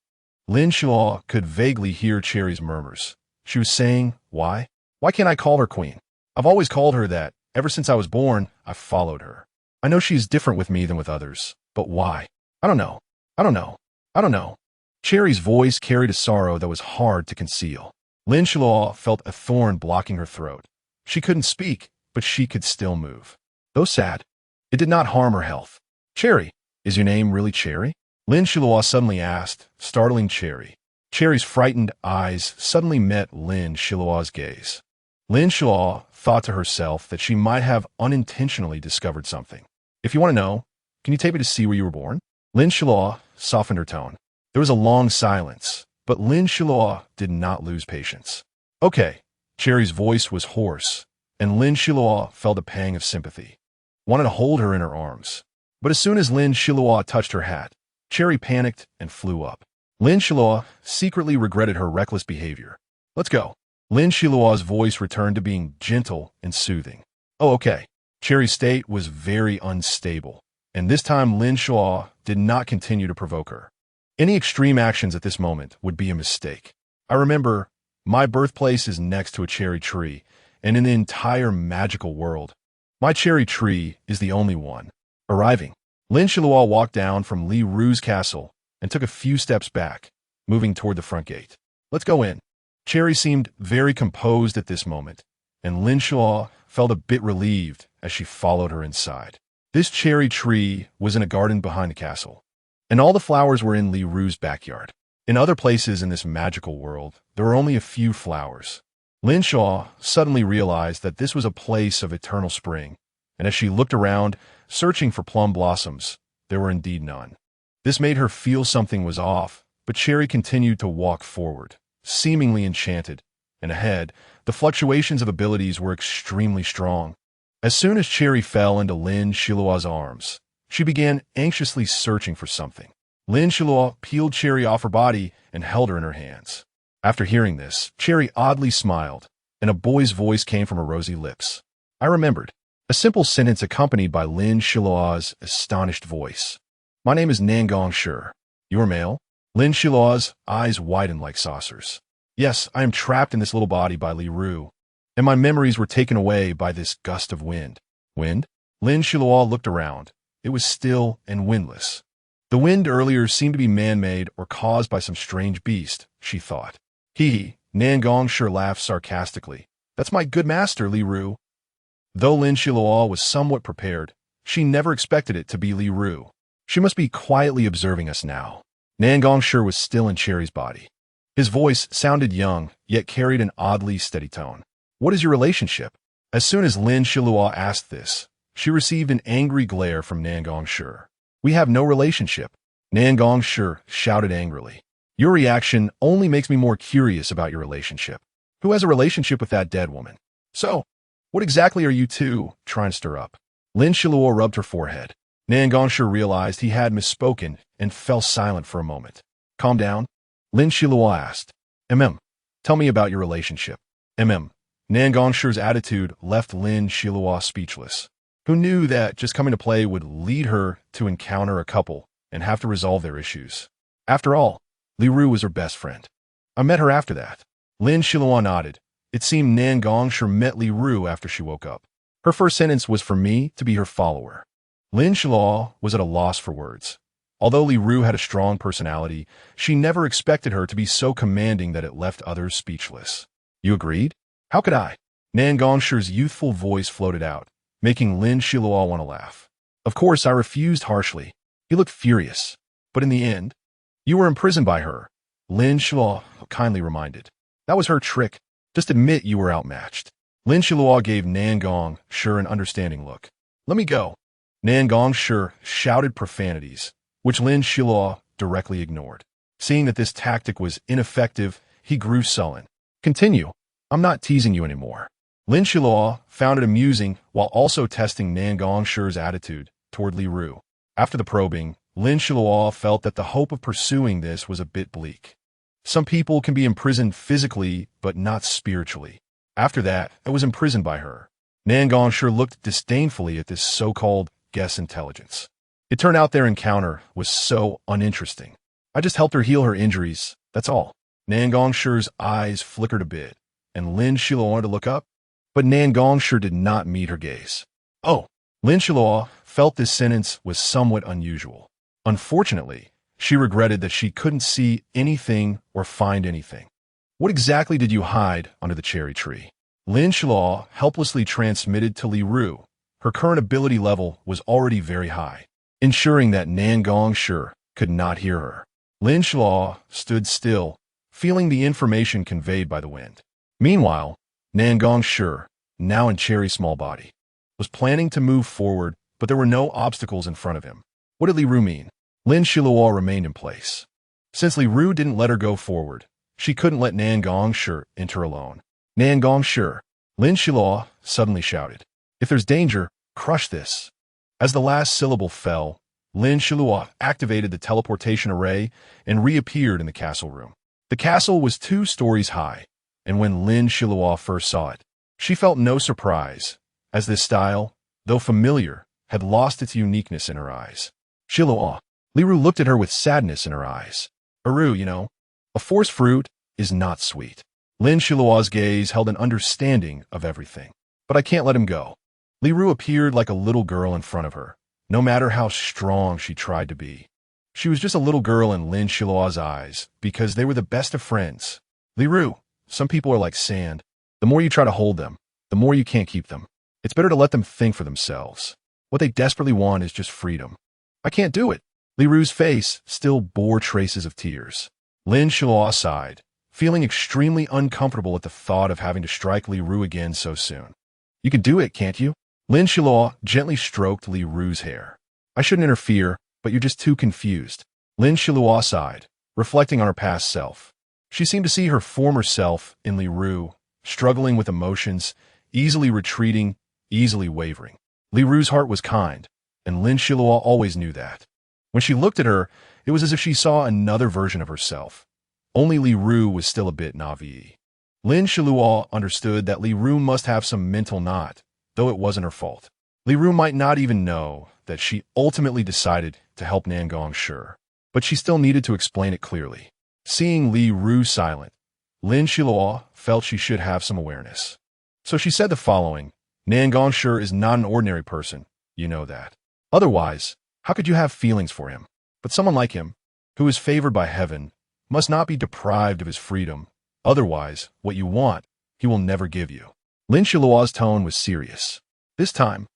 [SPEAKER 1] Lin Xiluo could vaguely hear Cherry's murmurs. She was saying, Why? Why can't I call her queen? I've always called her that. Ever since I was born, I've followed her. I know she's different with me than with others, but why? I don't know. I don't know. I don't know. Cherry's voice carried a sorrow that was hard to conceal. Lin Xiluo felt a thorn blocking her throat. She couldn't speak, but she could still move. Though sad, it did not harm her health. Cherry, is your name really Cherry? Lin Xiluo suddenly asked, startling Cherry. Cherry's frightened eyes suddenly met Lin Xiluo's gaze. Lin Xiluo thought to herself that she might have unintentionally discovered something. If you want to know, can you take me to see where you were born? Lin Xiluo softened her tone. There was a long silence, but Lin Xiluo did not lose patience. Okay, Cherry's voice was hoarse, and Lin Xiluo felt a pang of sympathy. Wanted to hold her in her arms. But as soon as Lin Xiluo touched her hat, Cherry panicked and flew up. Lin Xiluo secretly regretted her reckless behavior. Let's go. Lin Xiluo's voice returned to being gentle and soothing. Oh, okay. Cherry's state was very unstable, and this time Lin Xiluo did not continue to provoke her. Any extreme actions at this moment would be a mistake. I remember, my birthplace is next to a cherry tree, and in the entire magical world, my cherry tree is the only one. Arriving, Lin Xiluo walked down from Li Ru's castle and took a few steps back, moving toward the front gate. Let's go in. Cherry seemed very composed at this moment, and Lin Xiluo felt a bit relieved as she followed her inside. This cherry tree was in a garden behind the castle, and all the flowers were in Li Ru's backyard. In other places in this magical world, there were only a few flowers. Lin Xiluo suddenly realized that this was a place of eternal spring, and as she looked around, searching for plum blossoms, there were indeed none. This made her feel something was off, but Cherry continued to walk forward, seemingly enchanted, and ahead, the fluctuations of abilities were extremely strong. As soon as Cherry fell into Lin Xiluo's arms, she began anxiously searching for something. Lin Xiluo peeled Cherry off her body and held her in her hands. After hearing this, Cherry oddly smiled, and a boy's voice came from her rosy lips. I remembered. A simple sentence accompanied by Lin Xiluo's astonished voice. My name is Nangong Shi. You're male? Lin Xiluo's eyes widened like saucers. Yes, I am trapped in this little body by Li Ru, and my memories were taken away by this gust of wind. Wind? Lin Xiluo looked around. It was still and windless. The wind earlier seemed to be man-made or caused by some strange beast, she thought. Hee, Nangong Shi laughed sarcastically. That's my good master, Li Ru. Though Lin Xiluo was somewhat prepared, she never expected it to be Li Ru. She must be quietly observing us now. Nangong Shi was still in Cherry's body. His voice sounded young, yet carried an oddly steady tone. What is your relationship? As soon as Lin Xiluo asked this, she received an angry glare from Nangong Shi. We have no relationship. Nangong Shi shouted angrily. Your reaction only makes me more curious about your relationship. Who has a relationship with that dead woman? So, what exactly are you two trying to stir up? Lin Xiluo rubbed her forehead. Nangong Shi realized he had misspoken and fell silent for a moment. Calm down? Lin Xiluo asked. Tell me about your relationship. Nangong Shi's attitude left Lin Xiluo speechless. Who knew that just coming to play would lead her to encounter a couple and have to resolve their issues? After all, Li Ru was her best friend. I met her after that. Lin Xiluo nodded. It seemed Nangong Shi met Li Ru after she woke up. Her first sentence was for me to be her follower. Lin Xiluo was at a loss for words. Although Li Ru had a strong personality, she never expected her to be so commanding that it left others speechless. You agreed? How could I? Nangong Shi's youthful voice floated out, making Lin Xiluo want to laugh. Of course, I refused harshly. He looked furious. But in the end, you were imprisoned by her. Lin Xiluo kindly reminded. That was her trick. Just admit you were outmatched. Lin Xiluo gave Nangong Shi an understanding look. Let me go. Nangong Shi shouted profanities, which Lin Xiluo directly ignored. Seeing that this tactic was ineffective, he grew sullen. Continue. I'm not teasing you anymore. Lin Xiluo found it amusing while also testing Nangong Shi's attitude toward Li Ru. After the probing, Lin Xiluo felt that the hope of pursuing this was a bit bleak. Some people can be imprisoned physically, but not spiritually. After that, I was imprisoned by her. Nangong Shi looked disdainfully at this so-called guess intelligence. It turned out their encounter was so uninteresting. I just helped her heal her injuries, that's all. Nangong Shi's eyes flickered a bit, and Lin Xiluo wanted to look up, but Nangong Shi did not meet her gaze. Oh, Lin Xiluo felt this sentence was somewhat unusual. Unfortunately, she regretted that she couldn't see anything or find anything. What exactly did you hide under the cherry tree? Lin Xiluo helplessly transmitted to Li Ru. Her current ability level was already very high, ensuring that Nangong Shi could not hear her. Lin Xiluo stood still, feeling the information conveyed by the wind. Meanwhile, Nangong Shi, now in Cherry's small body, was planning to move forward, but there were no obstacles in front of him. What did Li Ru mean? Lin Xiluo remained in place. Since Li Ru didn't let her go forward, she couldn't let Nangong Shi enter alone. Nangong Shi, Lin Xiluo suddenly shouted. If there's danger, crush this. As the last syllable fell, Lin Xiluo activated the teleportation array and reappeared in the castle room. The castle was 2 stories high, and when Lin Xiluo first saw it, she felt no surprise, as this style, though familiar, had lost its uniqueness in her eyes. Xiluo. Li Ru looked at her with sadness in her eyes. Aru, a forced fruit is not sweet. Lin Xiluo's gaze held an understanding of everything. But I can't let him go. Li Ru appeared like a little girl in front of her, no matter how strong she tried to be. She was just a little girl in Lin Xiluo's eyes, because they were the best of friends. Li Ru, some people are like sand. The more you try to hold them, the more you can't keep them. It's better to let them think for themselves. What they desperately want is just freedom. I can't do it. Li Ru's face still bore traces of tears. Lin Xiluo sighed, feeling extremely uncomfortable at the thought of having to strike Li Ru again so soon. You can do it, can't you? Lin Xiluo gently stroked Li Ru's hair. I shouldn't interfere, but you're just too confused. Lin Xiluo sighed, reflecting on her past self. She seemed to see her former self in Li Ru, struggling with emotions, easily retreating, easily wavering. Li Ru's heart was kind, and Lin Xiluo always knew that. When she looked at her, it was as if she saw another version of herself. Only Li Ru was still a bit naive. Lin Xiluo understood that Li Ru must have some mental knot, though it wasn't her fault. Li Ru might not even know that she ultimately decided to help Nangong Shi, but she still needed to explain it clearly. Seeing Li Ru silent, Lin Xiluo felt she should have some awareness. So she said the following: Nangong Shi is not an ordinary person, you know that. Otherwise, how could you have feelings for him? But someone like him, who is favored by heaven, must not be deprived of his freedom. Otherwise, what you want, he will never give you. Lin Xiluo's tone was serious. This time,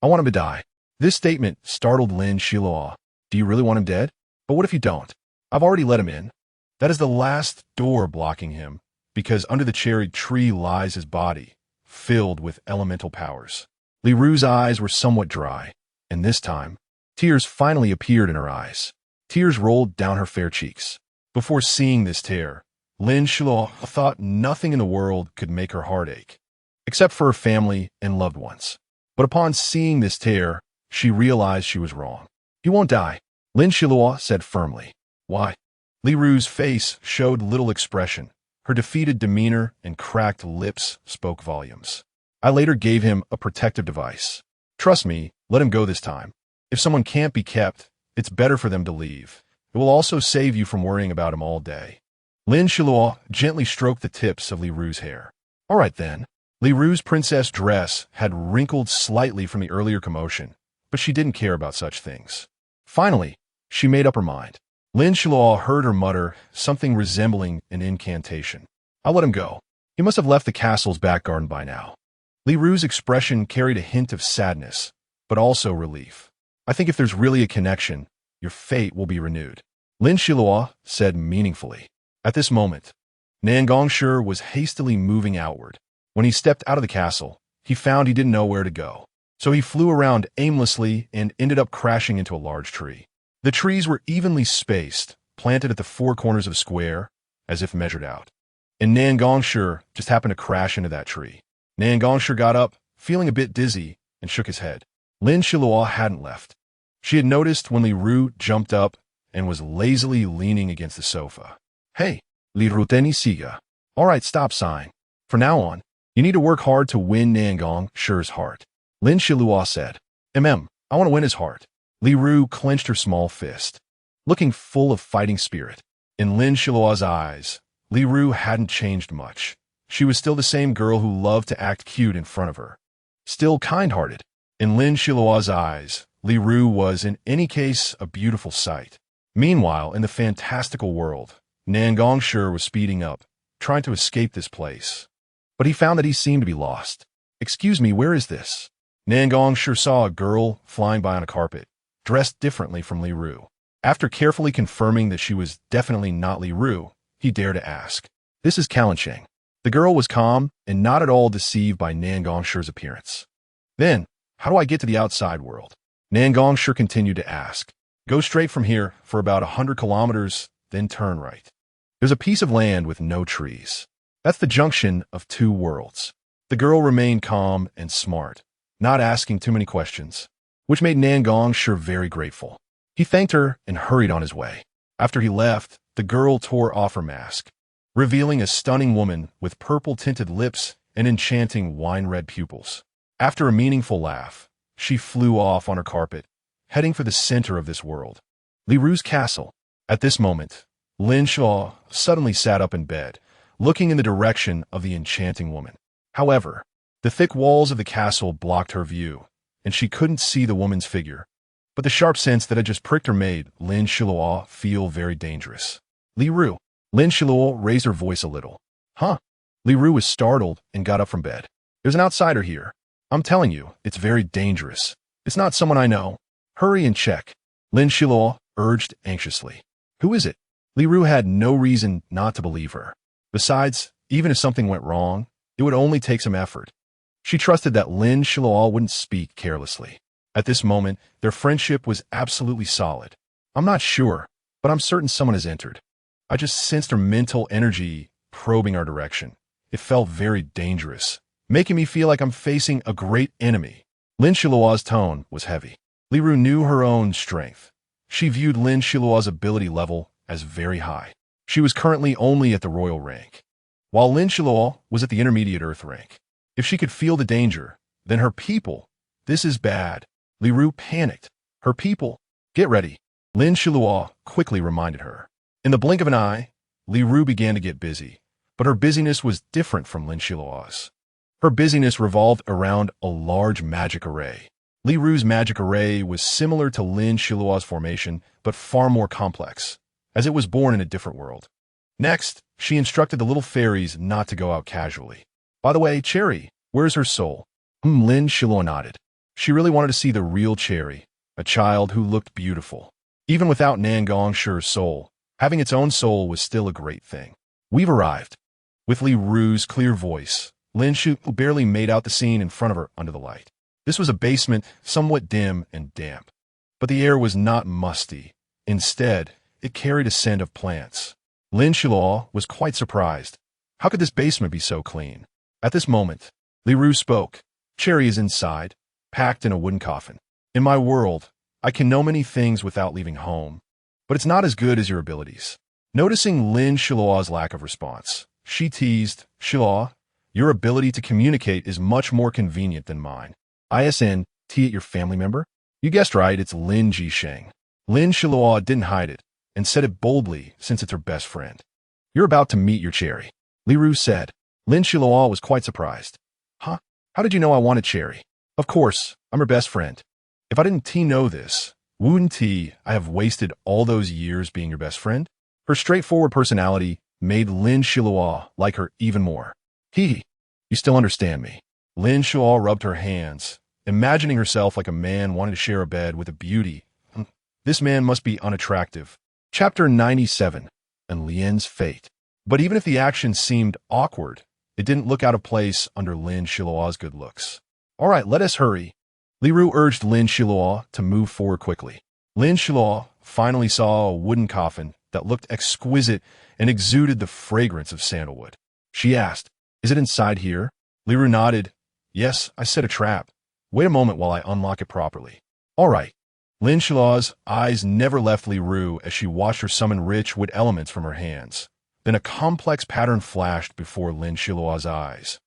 [SPEAKER 1] I want him to die. This statement startled Lin Xiluo. Do you really want him dead? But what if you don't? I've already let him in. That is the last door blocking him, because under the cherry tree lies his body, filled with elemental powers. Li Ru's eyes were somewhat dry, and this time, tears finally appeared in her eyes. Tears rolled down her fair cheeks. Before seeing this tear, Lin Xiluo thought nothing in the world could make her heart ache, except for her family and loved ones. But upon seeing this tear, she realized she was wrong. He won't die, Lin Xiluo said firmly. Why? Li Ru's face showed little expression. Her defeated demeanor and cracked lips spoke volumes. I later gave him a protective device. Trust me, let him go this time. If someone can't be kept, it's better for them to leave. It will also save you from worrying about him all day. Lin Xiluo gently stroked the tips of Li Ru's hair. All right then. Li Ru's princess dress had wrinkled slightly from the earlier commotion, but she didn't care about such things. Finally, she made up her mind. Lin Xiluo heard her mutter something resembling an incantation. I'll let him go. He must have left the castle's back garden by now. Li Ru's expression carried a hint of sadness, but also relief. I think if there's really a connection, your fate will be renewed, Lin Xiluo said meaningfully. At this moment, Nangong Shi was hastily moving outward. When he stepped out of the castle, he found he didn't know where to go. So he flew around aimlessly and ended up crashing into a large tree. The trees were evenly spaced, planted at the four corners of a square, as if measured out. And Nangong Shi just happened to crash into that tree. Nangong Shi got up, feeling a bit dizzy, and shook his head. Lin Xiluo hadn't left. She had noticed when Li Ru jumped up and was lazily leaning against the sofa. Hey, Li Ruteni Siga. All right, stop sighing. From now on, you need to work hard to win Nangong Shi's heart, Lin Xiluo said. I want to win his heart. Li Ru clenched her small fist, looking full of fighting spirit. In Lin Xiluo's eyes, Li Ru hadn't changed much. She was still the same girl who loved to act cute in front of her. Still kind-hearted. In Lin Xiluo's eyes, Li Ru was in any case a beautiful sight. Meanwhile, in the fantastical world, Nangong Shi was speeding up, trying to escape this place. But he found that he seemed to be lost. Excuse me, where is this? Nangong Shi saw a girl flying by on a carpet, dressed differently from Li Ru. After carefully confirming that she was definitely not Li Ru, he dared to ask. This is Kalancheng. The girl was calm and not at all deceived by Nangong Shi's appearance. Then, how do I get to the outside world? Nangong Shi continued to ask. Go straight from here for about 100 kilometers, then turn right. There's a piece of land with no trees. That's the junction of two worlds. The girl remained calm and smart, not asking too many questions, which made Nangong Shi very grateful. He thanked her and hurried on his way. After he left, the girl tore off her mask, revealing a stunning woman with purple-tinted lips and enchanting wine-red pupils. After a meaningful laugh, she flew off on her carpet, heading for the center of this world, Li Ru's castle. At this moment, Lin Xiluo suddenly sat up in bed, looking in the direction of the enchanting woman. However, the thick walls of the castle blocked her view, and she couldn't see the woman's figure. But the sharp sense that had just pricked her made Lin Xiluo feel very dangerous. Li Ru. Lin Xiluo raised her voice a little. Huh? Li Ru was startled and got up from bed. There's an outsider here. I'm telling you, it's very dangerous. It's not someone I know. Hurry and check, Lin Xiluo urged anxiously. Who is it? Li Ru had no reason not to believe her. Besides, even if something went wrong, it would only take some effort. She trusted that Lin Xiluo wouldn't speak carelessly. At this moment, their friendship was absolutely solid. I'm not sure, but I'm certain someone has entered. I just sensed her mental energy probing our direction. It felt very dangerous, making me feel like I'm facing a great enemy. Lin Xiluo's tone was heavy. Li Ru knew her own strength. She viewed Lin Xiluo's ability level as very high. She was currently only at the royal rank, while Lin Xiluo was at the intermediate earth rank. If she could feel the danger, then her people, this is bad. Li Ru panicked. Her people, get ready. Lin Xiluo quickly reminded her. In the blink of an eye, Li Ru began to get busy, but her busyness was different from Lin Xiluo's. Her busyness revolved around a large magic array. Li Ru's magic array was similar to Lin Xiluo's formation, but far more complex, as it was born in a different world. Next, she instructed the little fairies not to go out casually. By the way, Cherry, where's her soul? Lin Xiluo nodded. She really wanted to see the real Cherry, a child who looked beautiful. Even without Nangong Shi's soul, having its own soul was still a great thing. We've arrived. With Li Ru's clear voice, Lin Xiluo barely made out the scene in front of her under the light. This was a basement, somewhat dim and damp. But the air was not musty. Instead, it carried a scent of plants. Lin Xiluo was quite surprised. How could this basement be so clean? At this moment, Li Ru spoke. Cherry is inside, packed in a wooden coffin. In my world, I can know many things without leaving home, but it's not as good as your abilities. Noticing Lin Xiluo's lack of response, she teased, Xiluo, your ability to communicate is much more convenient than mine. ISN, T at your family member? You guessed right, it's Lin Jisheng. Lin Xiluo didn't hide it, and said it boldly since it's her best friend. You're about to meet your Cherry, Li Ru said. Lin Xiluo was quite surprised. Huh? How did you know I wanted Cherry? Of course, I'm her best friend. If I didn't know this, wouldn't I have wasted all those years being your best friend? Her straightforward personality made Lin Xiluo like her even more. You still understand me. Lin Xiluo rubbed her hands, imagining herself like a man wanting to share a bed with a beauty. This man must be unattractive. Chapter 97, and Lian's Fate. But even if the action seemed awkward, it didn't look out of place under Lin Xiluo's good looks. All right, let us hurry. Li Ru urged Lin Xiluo to move forward quickly. Lin Xiluo finally saw a wooden coffin that looked exquisite and exuded the fragrance of sandalwood. She asked, is it inside here? Li Ru nodded. Yes, I set a trap. Wait a moment while I unlock it properly. All right. Lin Xiluo's eyes never left Li Ru as she watched her summon rich wood elements from her hands. Then a complex pattern flashed before Lin Xiluo's eyes,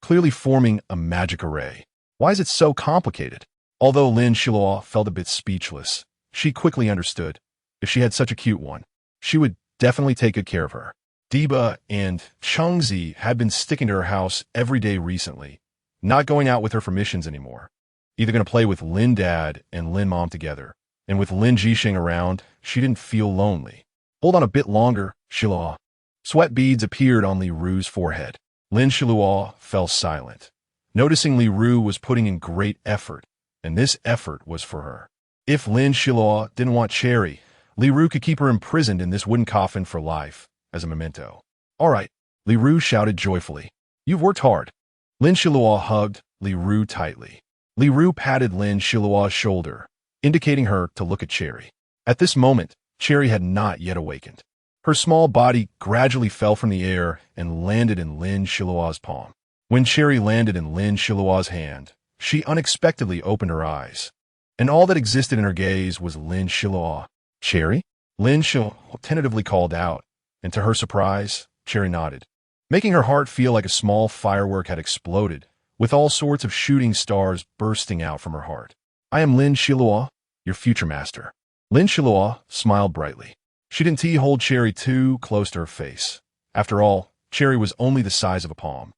[SPEAKER 1] clearly forming a magic array. Why is it so complicated? Although Lin Xiluo felt a bit speechless, she quickly understood. If she had such a cute one, she would definitely take good care of her. Diba and Chengzi had been sticking to her house every day recently, not going out with her for missions anymore. Either going to play with Lin Dad and Lin Mom together, and with Lin Jisheng around, she didn't feel lonely. Hold on a bit longer, Xiluo. Sweat beads appeared on Li Ru's forehead. Lin Xiluo fell silent, noticing Li Ru was putting in great effort, and this effort was for her. If Lin Xiluo didn't want Cherry, Li Ru could keep her imprisoned in this wooden coffin for life, as a memento. All right, Li Ru shouted joyfully. You've worked hard. Lin Xiluo hugged Li Ru tightly. Li Ru patted Lin Xiluo's shoulder, indicating her to look at Cherry. At this moment, Cherry had not yet awakened. Her small body gradually fell from the air and landed in Lin Xiluo's palm. When Cherry landed in Lin Xiluo's hand, she unexpectedly opened her eyes, and all that existed in her gaze was Lin Xiluo. Cherry? Lin Xiluo tentatively called out, and to her surprise, Cherry nodded, making her heart feel like a small firework had exploded, with all sorts of shooting stars bursting out from her heart. I am Lin Xiluo, your future master. Lin Xiluo smiled brightly. She didn't hold Cherry too close to her face. After all, Cherry was only the size of a palm,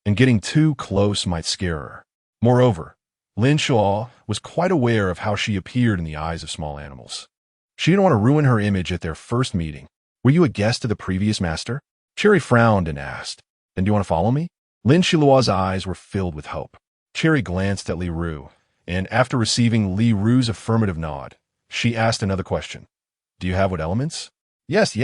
[SPEAKER 1] and getting too close might scare her. Moreover, Lin Xiluo was quite aware of how she appeared in the eyes of small animals. She didn't want to ruin her image at their first meeting. Were you a guest of the previous master? Cherry frowned and asked, Then do you want to follow me? Lin Xiluo's eyes were filled with hope. Cherry glanced at Li Ru, and after receiving Li Ru's affirmative nod, she asked another question. Do you have wood elements? Yes.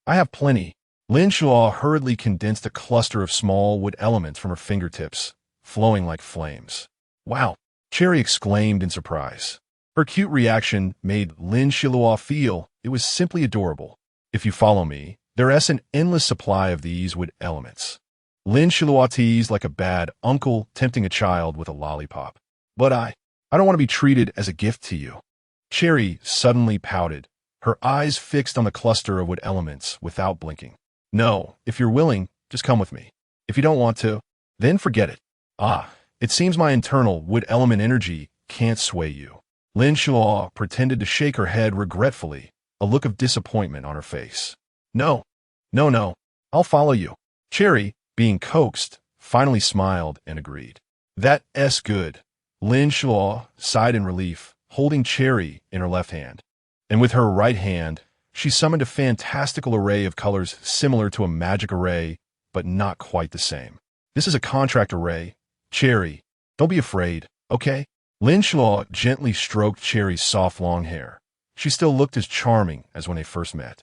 [SPEAKER 1] I have plenty. Lin Xiluo hurriedly condensed a cluster of small wood elements from her fingertips, flowing like flames. Wow! Cherry exclaimed in surprise. Her cute reaction made Lin Xiluo feel it was simply adorable. If you follow me, there is an endless supply of these wood elements. Lin Xiluo teased like a bad uncle tempting a child with a lollipop. But I don't want to be treated as a gift to you. Cherry suddenly pouted, her eyes fixed on the cluster of wood elements without blinking. No, if you're willing, just come with me. If you don't want to, then forget it. It seems my internal wood element energy can't sway you. Lin Xiluo pretended to shake her head regretfully, a look of disappointment on her face. No, I'll follow you. Cherry, being coaxed, finally smiled and agreed. That's good. Lin Xiluo sighed in relief, holding Cherry in her left hand. And with her right hand, she summoned a fantastical array of colors similar to a magic array, but not quite the same. This is a contract array. Cherry, don't be afraid, okay? Lin Xiluo gently stroked Cherry's soft long hair. She still looked as charming as when they first met,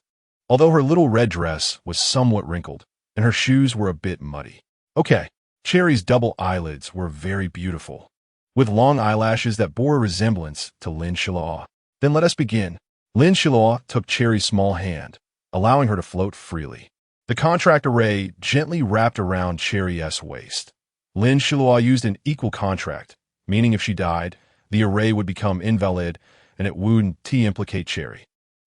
[SPEAKER 1] although her little red dress was somewhat wrinkled, and her shoes were a bit muddy. Okay, Cherry's double eyelids were very beautiful, with long eyelashes that bore a resemblance to Lin Xiluo. Then let us begin. Lin Xiluo took Cherry's small hand, allowing her to float freely. The contract array gently wrapped around Cherry's waist. Lin Xiluo used an equal contract, meaning if she died, the array would become invalid and it wouldn't implicate Cherry.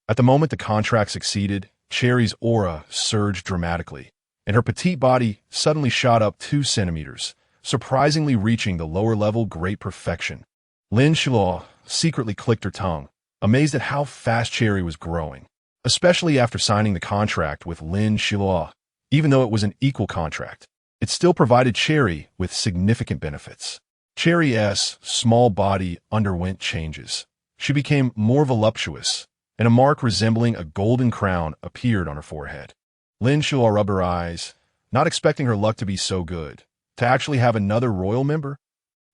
[SPEAKER 1] At the moment the contract succeeded, Cherry's aura surged dramatically, and her petite body suddenly shot up 2 centimeters, surprisingly reaching the lower-level great perfection. Lin Xiluo secretly clicked her tongue, amazed at how fast Cherry was growing, especially after signing the contract with Lin Xiluo. Even though it was an equal contract, it still provided Cherry with significant benefits. Cherry's small body underwent changes. She became more voluptuous, and a mark resembling a golden crown appeared on her forehead. Lin Xiluo rubbed her eyes, not expecting her luck to be so good. To actually have another royal member?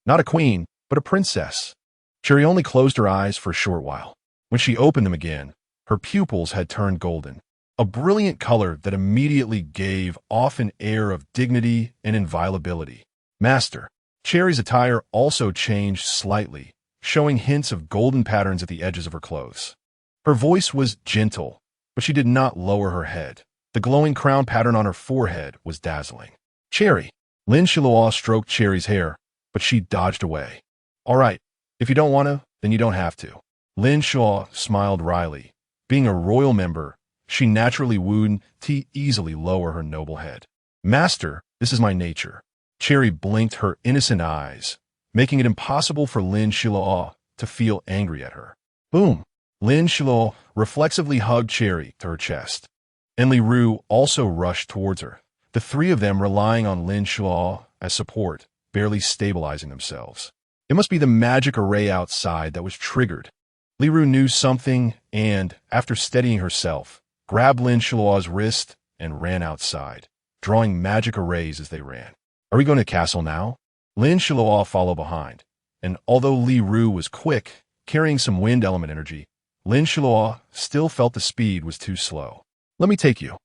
[SPEAKER 1] Not a queen, but a princess. Cherry only closed her eyes for a short while. When she opened them again, her pupils had turned golden, a brilliant color that immediately gave off an air of dignity and inviolability. Master. Cherry's attire also changed slightly, showing hints of golden patterns at the edges of her clothes. Her voice was gentle, but she did not lower her head. The glowing crown pattern on her forehead was dazzling. Cherry. Lin Xiluo stroked Cherry's hair, but she dodged away. All right, if you don't want to, then you don't have to. Lin Xiluo smiled wryly. Being a royal member, she naturally wouldn't easily lower her noble head. Master, this is my nature. Cherry blinked her innocent eyes, making it impossible for Lin Xiluo to feel angry at her. Boom! Lin Xiluo reflexively hugged Cherry to her chest, and Li Ru also rushed towards her, the 3 of them relying on Lin Xiluo as support, barely stabilizing themselves. It must be the magic array outside that was triggered. Li Ru knew something and, after steadying herself, grabbed Lin Xiluo's wrist and ran outside, drawing magic arrays as they ran. Are we going to the castle now? Lin Xiluo followed behind, and although Li Ru was quick, carrying some wind element energy, Lin Xiluo still felt the speed was too slow. Let me take you.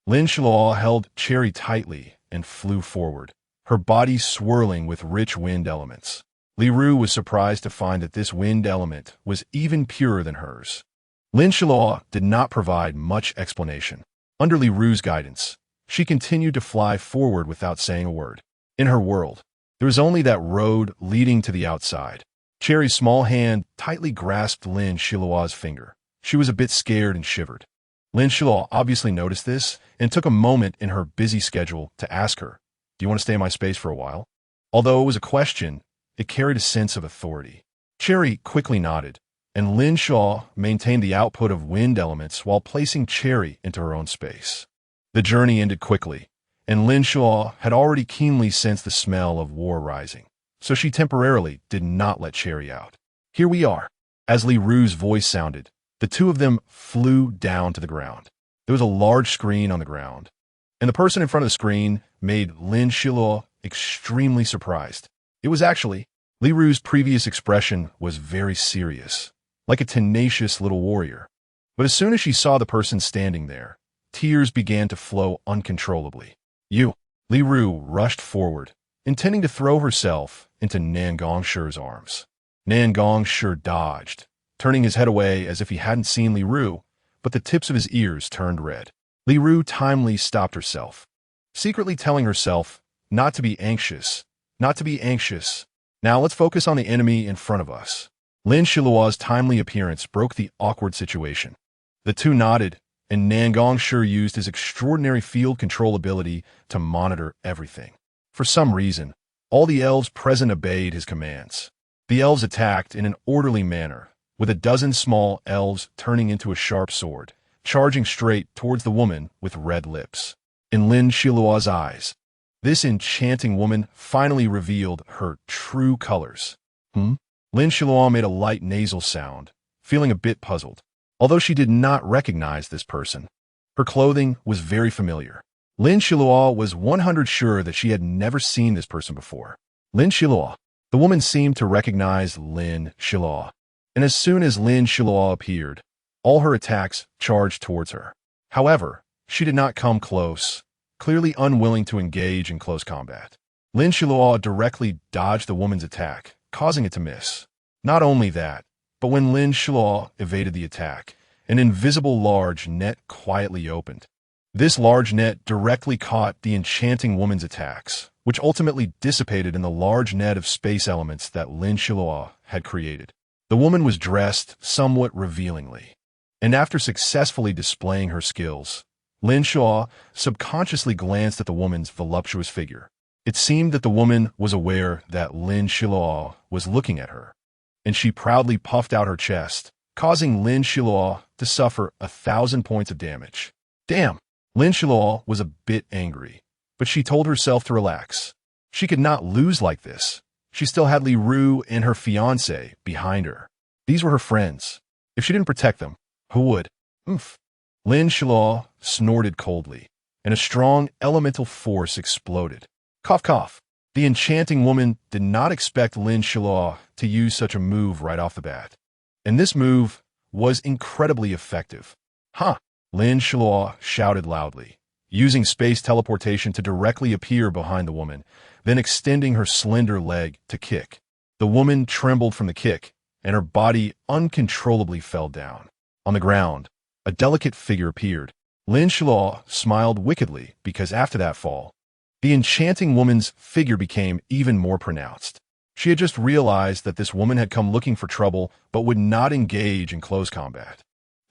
[SPEAKER 1] Lin Xiluo held Cherry tightly and flew forward, her body swirling with rich wind elements. Li Ru was surprised to find that this wind element was even purer than hers. Lin Xiluo did not provide much explanation. Under Li Ru's guidance, she continued to fly forward without saying a word. In her world, there was only that road leading to the outside. Cherry's small hand tightly grasped Lin Xiluo's finger. She was a bit scared and shivered. Lin Xiluo obviously noticed this and took a moment in her busy schedule to ask her, "Do you want to stay in my space for a while?" Although it was a question, it carried a sense of authority. Cherry quickly nodded, and Lin Xiluo maintained the output of wind elements while placing Cherry into her own space. The journey ended quickly, and Lin Xiluo had already keenly sensed the smell of war rising, so she temporarily did not let Cherry out. Here we are. As Li Ru's voice sounded, the 2 of them flew down to the ground. There was a large screen on the ground, and the person in front of the screen made Lin Xiluo extremely surprised. It was actually, Li Ru's previous expression was very serious, like a tenacious little warrior. But as soon as she saw the person standing there, tears began to flow uncontrollably. You! Li Ru rushed forward, intending to throw herself into Nan Gongshi's arms. Nan Gongshi dodged, turning his head away as if he hadn't seen Li Ru, but the tips of his ears turned red. Li Ru timely stopped herself, secretly telling herself not to be anxious, not to be anxious. Now let's focus on the enemy in front of us. Lin Xiluo's timely appearance broke the awkward situation. The two nodded, and Nangong Shi used his extraordinary field control ability to monitor everything. For some reason, all the elves present obeyed his commands. The elves attacked in an orderly manner, with a dozen small elves turning into a sharp sword, charging straight towards the woman with red lips. In Lin Xiluo's eyes, this enchanting woman finally revealed her true colors. Lin Xiluo made a light nasal sound, feeling a bit puzzled. Although she did not recognize this person, her clothing was very familiar. Lin Xiluo was 100% sure that she had never seen this person before. Lin Xiluo. The woman seemed to recognize Lin Xiluo, and as soon as Lin Xiluo appeared, all her attacks charged towards her. However, she did not come close, clearly unwilling to engage in close combat. Lin Xiluo directly dodged the woman's attack, causing it to miss. Not only that, but when Lin Xiluo evaded the attack, an invisible large net quietly opened. This large net directly caught the enchanting woman's attacks, which ultimately dissipated in the large net of space elements that Lin Xiluo had created. The woman was dressed somewhat revealingly, and after successfully displaying her skills, Lin Xiluo subconsciously glanced at the woman's voluptuous figure. It seemed that the woman was aware that Lin Xiluo was looking at her, and she proudly puffed out her chest, causing Lin Xiluo to suffer 1,000 points of damage. Damn! Lin Xiluo was a bit angry, but she told herself to relax. She could not lose like this. She still had Li Ru and her fiancé behind her. These were her friends. If she didn't protect them, who would? Oomph. Lin Xiluo snorted coldly, and a strong elemental force exploded. Cough, cough. The enchanting woman did not expect Lin Xiluo to use such a move right off the bat. And this move was incredibly effective. Huh! Lin Xiluo shouted loudly, using space teleportation to directly appear behind the woman, then extending her slender leg to kick. The woman trembled from the kick, and her body uncontrollably fell down. On the ground, a delicate figure appeared. Lin Xiluo smiled wickedly because after that fall, the enchanting woman's figure became even more pronounced. She had just realized that this woman had come looking for trouble but would not engage in close combat.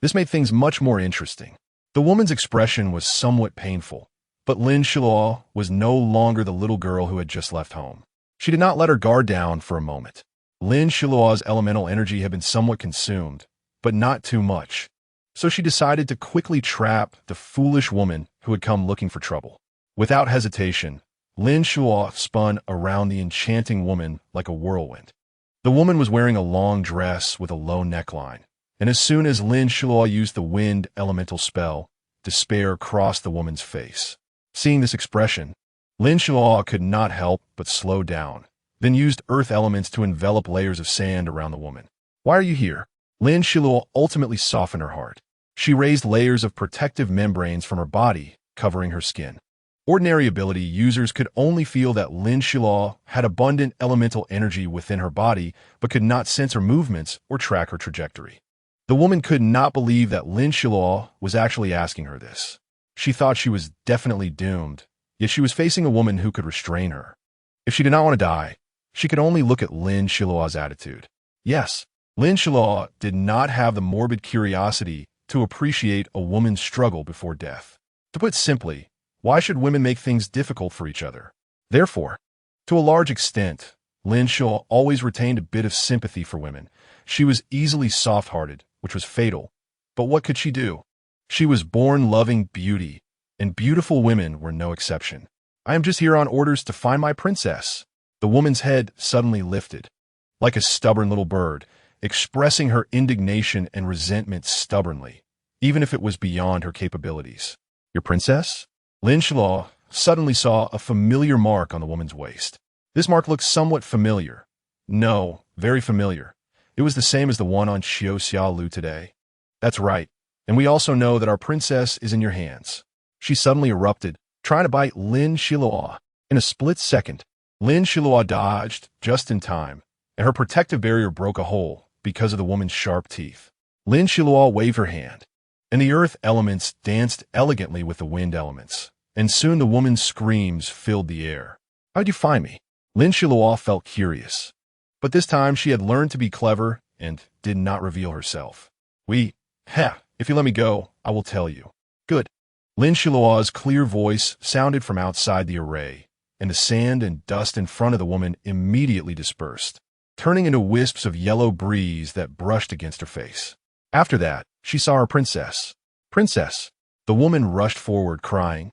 [SPEAKER 1] This made things much more interesting. The woman's expression was somewhat painful, but Lin Xiluo was no longer the little girl who had just left home. She did not let her guard down for a moment. Lin Xiluo's elemental energy had been somewhat consumed, but not too much. So she decided to quickly trap the foolish woman who had come looking for trouble. Without hesitation, Lin Xiluo spun around the enchanting woman like a whirlwind. The woman was wearing a long dress with a low neckline, and as soon as Lin Xiluo used the wind elemental spell, despair crossed the woman's face. Seeing this expression, Lin Xiluo could not help but slow down, then used earth elements to envelop layers of sand around the woman. Why are you here? Lin Xiluo ultimately softened her heart. She raised layers of protective membranes from her body, covering her skin. Ordinary ability users could only feel that Lin Xiluo had abundant elemental energy within her body, but could not sense her movements or track her trajectory. The woman could not believe that Lin Xiluo was actually asking her this. She thought she was definitely doomed, yet she was facing a woman who could restrain her. If she did not want to die, she could only look at Lin Xiluo's attitude. Yes, Lin Xiluo did not have the morbid curiosity to appreciate a woman's struggle before death. To put simply, why should women make things difficult for each other? Therefore, to a large extent, Lin Xiluo always retained a bit of sympathy for women. She was easily soft-hearted, which was fatal. But what could she do? She was born loving beauty, and beautiful women were no exception. I am just here on orders to find my princess. The woman's head suddenly lifted, like a stubborn little bird, expressing her indignation and resentment stubbornly, even if it was beyond her capabilities. Your princess? Lin Xiluo suddenly saw a familiar mark on the woman's waist. This mark looked somewhat familiar. No, very familiar. It was the same as the one on Xiaolu today. That's right, and we also know that our princess is in your hands. She suddenly erupted, trying to bite Lin Xiluo. In a split second, Lin Xiluo dodged just in time, and her protective barrier broke a hole because of the woman's sharp teeth. Lin Xiluo waved her hand, and the earth elements danced elegantly with the wind elements, and soon the woman's screams filled the air. How'd you find me? Lin Xiluo felt curious. But this time she had learned to be clever and did not reveal herself. If you let me go, I will tell you. Good. Lin Xiluo's clear voice sounded from outside the array, and the sand and dust in front of the woman immediately dispersed, turning into wisps of yellow breeze that brushed against her face. After that, she saw her princess. Princess! The woman rushed forward, crying,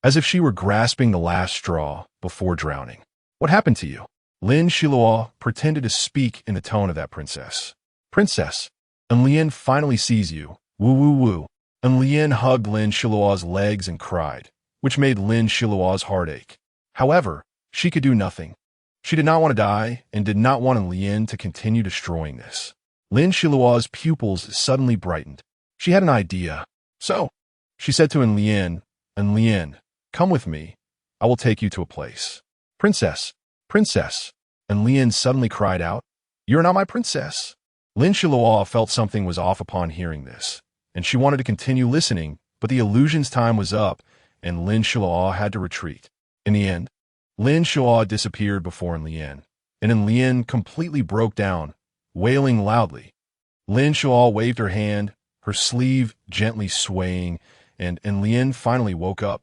[SPEAKER 1] as if she were grasping the last straw before drowning. What happened to you? Lin Xiluo pretended to speak in the tone of that princess. Princess! And Lien finally sees you. Woo woo woo. And Lien hugged Lin Xiluo's legs and cried, which made Lin Xiluo's heart ache. However, she could do nothing. She did not want to die and did not want Lien to continue destroying this. Lin Xiluo's pupils suddenly brightened. She had an idea. So, she said to Lien, and Lien, come with me. I will take you to a place. Princess! Princess! And Lien suddenly cried out, You're not my princess. Lin Xiluo felt something was off upon hearing this, and she wanted to continue listening, but the illusion's time was up, and Lin Xiluo had to retreat. In the end, Lin Xiluo disappeared before Lien, and Lien completely broke down, wailing loudly. Lin Xiluo waved her hand, her sleeve gently swaying, and Lien finally woke up,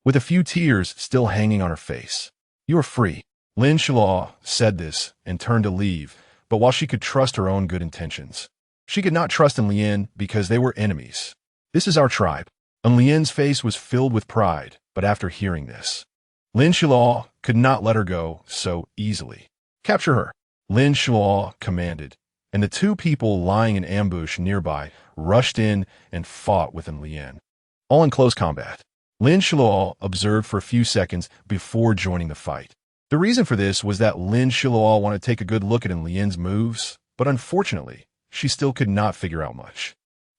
[SPEAKER 1] with a few tears still hanging on her face. You are free. Lin Xiluo said this and turned to leave, but while she could trust her own good intentions, she could not trust Lien because they were enemies. This is our tribe. Lien's face was filled with pride, but after hearing this, Lin Xiluo could not let her go so easily. Capture her, Lin Xiluo commanded, and the two people lying in ambush nearby rushed in and fought with Lien, all in close combat. Lin Xiluo observed for a few seconds before joining the fight. The reason for this was that Lin Xiluo wanted to take a good look at Lien's moves, but unfortunately, she still could not figure out much.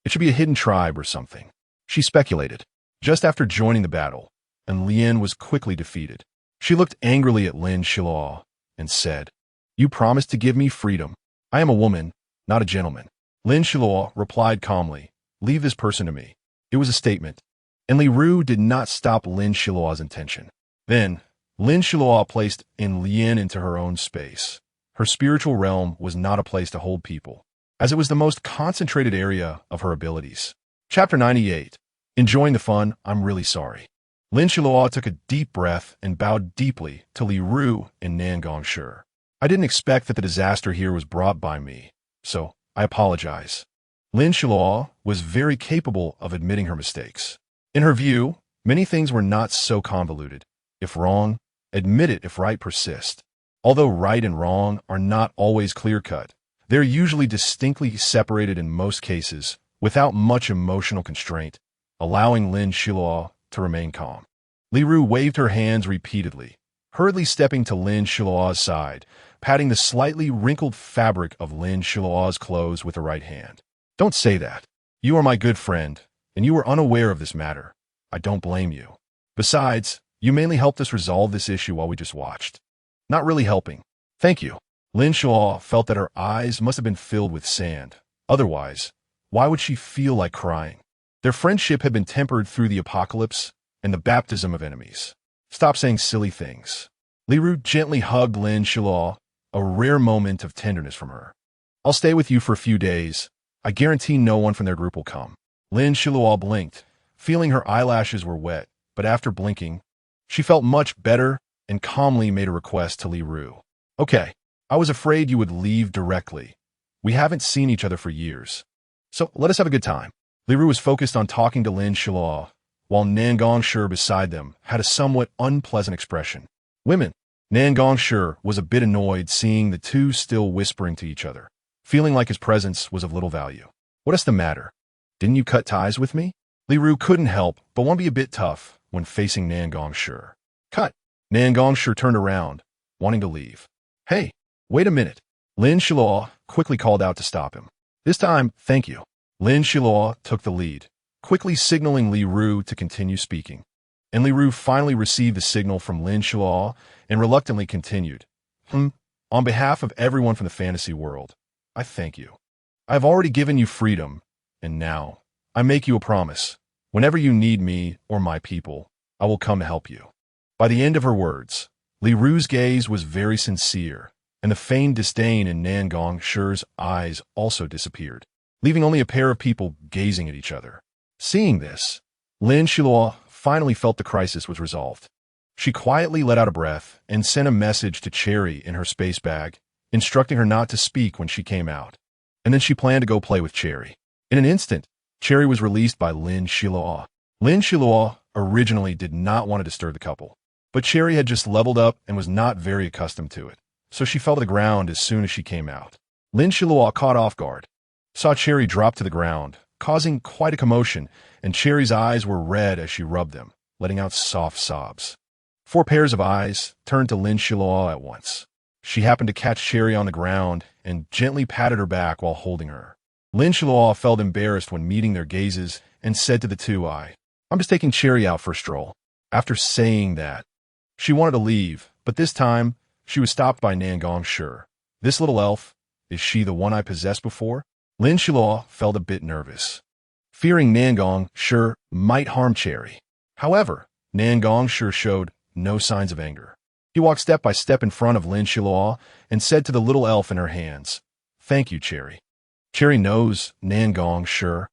[SPEAKER 1] It should be a hidden tribe or something, she speculated. Just after joining the battle, Lien was quickly defeated. She looked angrily at Lin Xiluo and said, You promised to give me freedom. I am a woman, not a gentleman. Lin Xiluo replied calmly, Leave this person to me. It was a statement, and Li Ru did not stop Lin Xiluo's intention. Then, Lin Xiluo placed Lien into her own space. Her spiritual realm was not a place to hold people, as it was the most concentrated area of her abilities. Chapter 98. Enjoying the fun, I'm really sorry. Lin Xiluo took a deep breath and bowed deeply to Li Ru and Nan Gongshi. I didn't expect that the disaster here was brought by me, so I apologize. Lin Xiluo was very capable of admitting her mistakes. In her view, many things were not so convoluted. If wrong, admit it. If right, persist. Although right and wrong are not always clear-cut, they're usually distinctly separated in most cases, without much emotional constraint, allowing Lin Xiluo to remain calm. Li Ru waved her hands repeatedly, hurriedly stepping to Lin Xiluo's side, patting the slightly wrinkled fabric of Lin Xiluo's clothes with her right hand. Don't say that. You are my good friend, and you were unaware of this matter. I don't blame you. Besides, you mainly helped us resolve this issue while we just watched. Not really helping. Thank you. Lin Xiluo felt that her eyes must have been filled with sand. Otherwise, why would she feel like crying? Their friendship had been tempered through the apocalypse and the baptism of enemies. Stop saying silly things. Li Ru gently hugged Lin Xiluo, a rare moment of tenderness from her. I'll stay with you for a few days. I guarantee no one from their group will come. Lin Xiluo blinked, feeling her eyelashes were wet, but after blinking, she felt much better and calmly made a request to Li Ru. Okay, I was afraid you would leave directly. We haven't seen each other for years. So let us have a good time. Li Ru was focused on talking to Lin Xiluo, while Nan Gongshi beside them had a somewhat unpleasant expression. Women. Nan Gongshi was a bit annoyed seeing the two still whispering to each other, feeling like his presence was of little value. What is the matter? Didn't you cut ties with me? Li Ru couldn't help but want to be a bit tough when facing Nan Gongshi. Cut. Nan Gongshi turned around, wanting to leave. Hey, wait a minute. Lin Xiluo quickly called out to stop him. This time, thank you. Lin Xiluo took the lead, quickly signaling Li Ru to continue speaking. And Li Ru finally received the signal from Lin Xiluo and reluctantly continued. On behalf of everyone from the fantasy world, I thank you. I have already given you freedom, and now I make you a promise. Whenever you need me or my people, I will come to help you." By the end of her words, Li Ru's gaze was very sincere, and the feigned disdain in Nan Gongshi's eyes also disappeared, leaving only a pair of people gazing at each other. Seeing this, Lin Xiluo finally felt the crisis was resolved. She quietly let out a breath and sent a message to Cherry in her space bag, instructing her not to speak when she came out. And then she planned to go play with Cherry. In an instant, Cherry was released by Lin Xiluo. Lin Xiluo originally did not want to disturb the couple, but Cherry had just leveled up and was not very accustomed to it, so she fell to the ground as soon as she came out. Lin Xiluo, caught off guard, saw Cherry drop to the ground, causing quite a commotion, and Cherry's eyes were red as she rubbed them, letting out soft sobs. 4 pairs of eyes turned to Lin Xiluo at once. She happened to catch Cherry on the ground and gently patted her back while holding her. Lin Xiluo felt embarrassed when meeting their gazes and said to the two, "I'm just taking Cherry out for a stroll." After saying that, she wanted to leave, but this time she was stopped by Nan Gongshi. "This little elf, is she the one I possessed before?" Lin Xiluo felt a bit nervous, fearing Nan Gongshi might harm Cherry. However, Nan Gongshi showed no signs of anger. He walked step by step in front of Lin Xiluo and said to the little elf in her hands, "Thank you, Cherry." Cherry knows Nan Gongshi.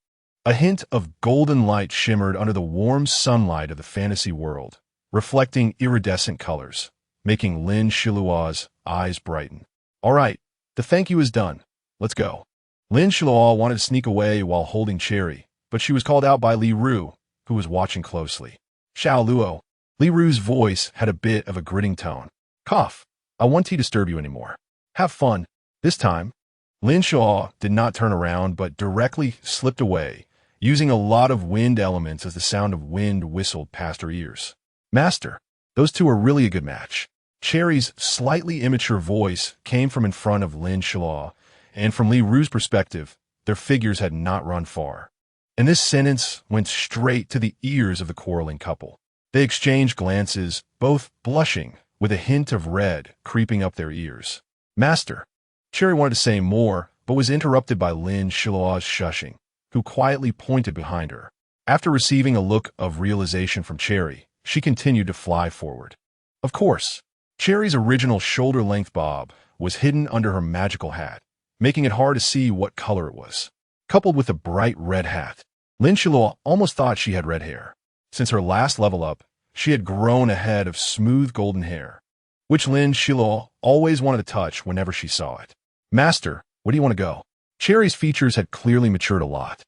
[SPEAKER 1] A hint of golden light shimmered under the warm sunlight of the fantasy world, reflecting iridescent colors, making Lin Xiluo's eyes brighten. "All right, the thank you is done. Let's go." Lin Xiluo wanted to sneak away while holding Cherry, but she was called out by Li Ru, who was watching closely. "Xiao Luo." Li Ru's voice had a bit of a gritting tone. "Cough. I won't disturb you anymore. Have fun." This time, Lin Xiluo did not turn around but directly slipped away, using a lot of wind elements as the sound of wind whistled past her ears. "Master, those two are really a good match." Cherry's slightly immature voice came from in front of Lin Xiluo, and from Li Ru's perspective, their figures had not run far. And this sentence went straight to the ears of the quarreling couple. They exchanged glances, both blushing, with a hint of red creeping up their ears. "Master." Cherry wanted to say more, but was interrupted by Lin Xiluo's shushing, who quietly pointed behind her. After receiving a look of realization from Cherry, she continued to fly forward. Of course, Cherry's original shoulder-length bob was hidden under her magical hat, making it hard to see what color it was. Coupled with a bright red hat, Lin Xiluo almost thought she had red hair. Since her last level up, she had grown a head of smooth golden hair, which Lin Xiluo always wanted to touch whenever she saw it. "Master, where do you want to go?" Cherry's features had clearly matured a lot,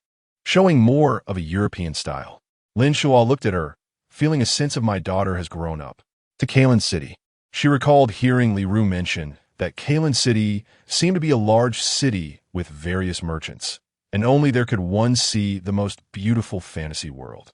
[SPEAKER 1] showing more of a European style. Lin Xiluo looked at her, feeling a sense of my daughter has grown up. To Kalen City. She recalled hearing Li Ru mention that Kalen City seemed to be a large city with various merchants, and only there could one see the most beautiful fantasy world.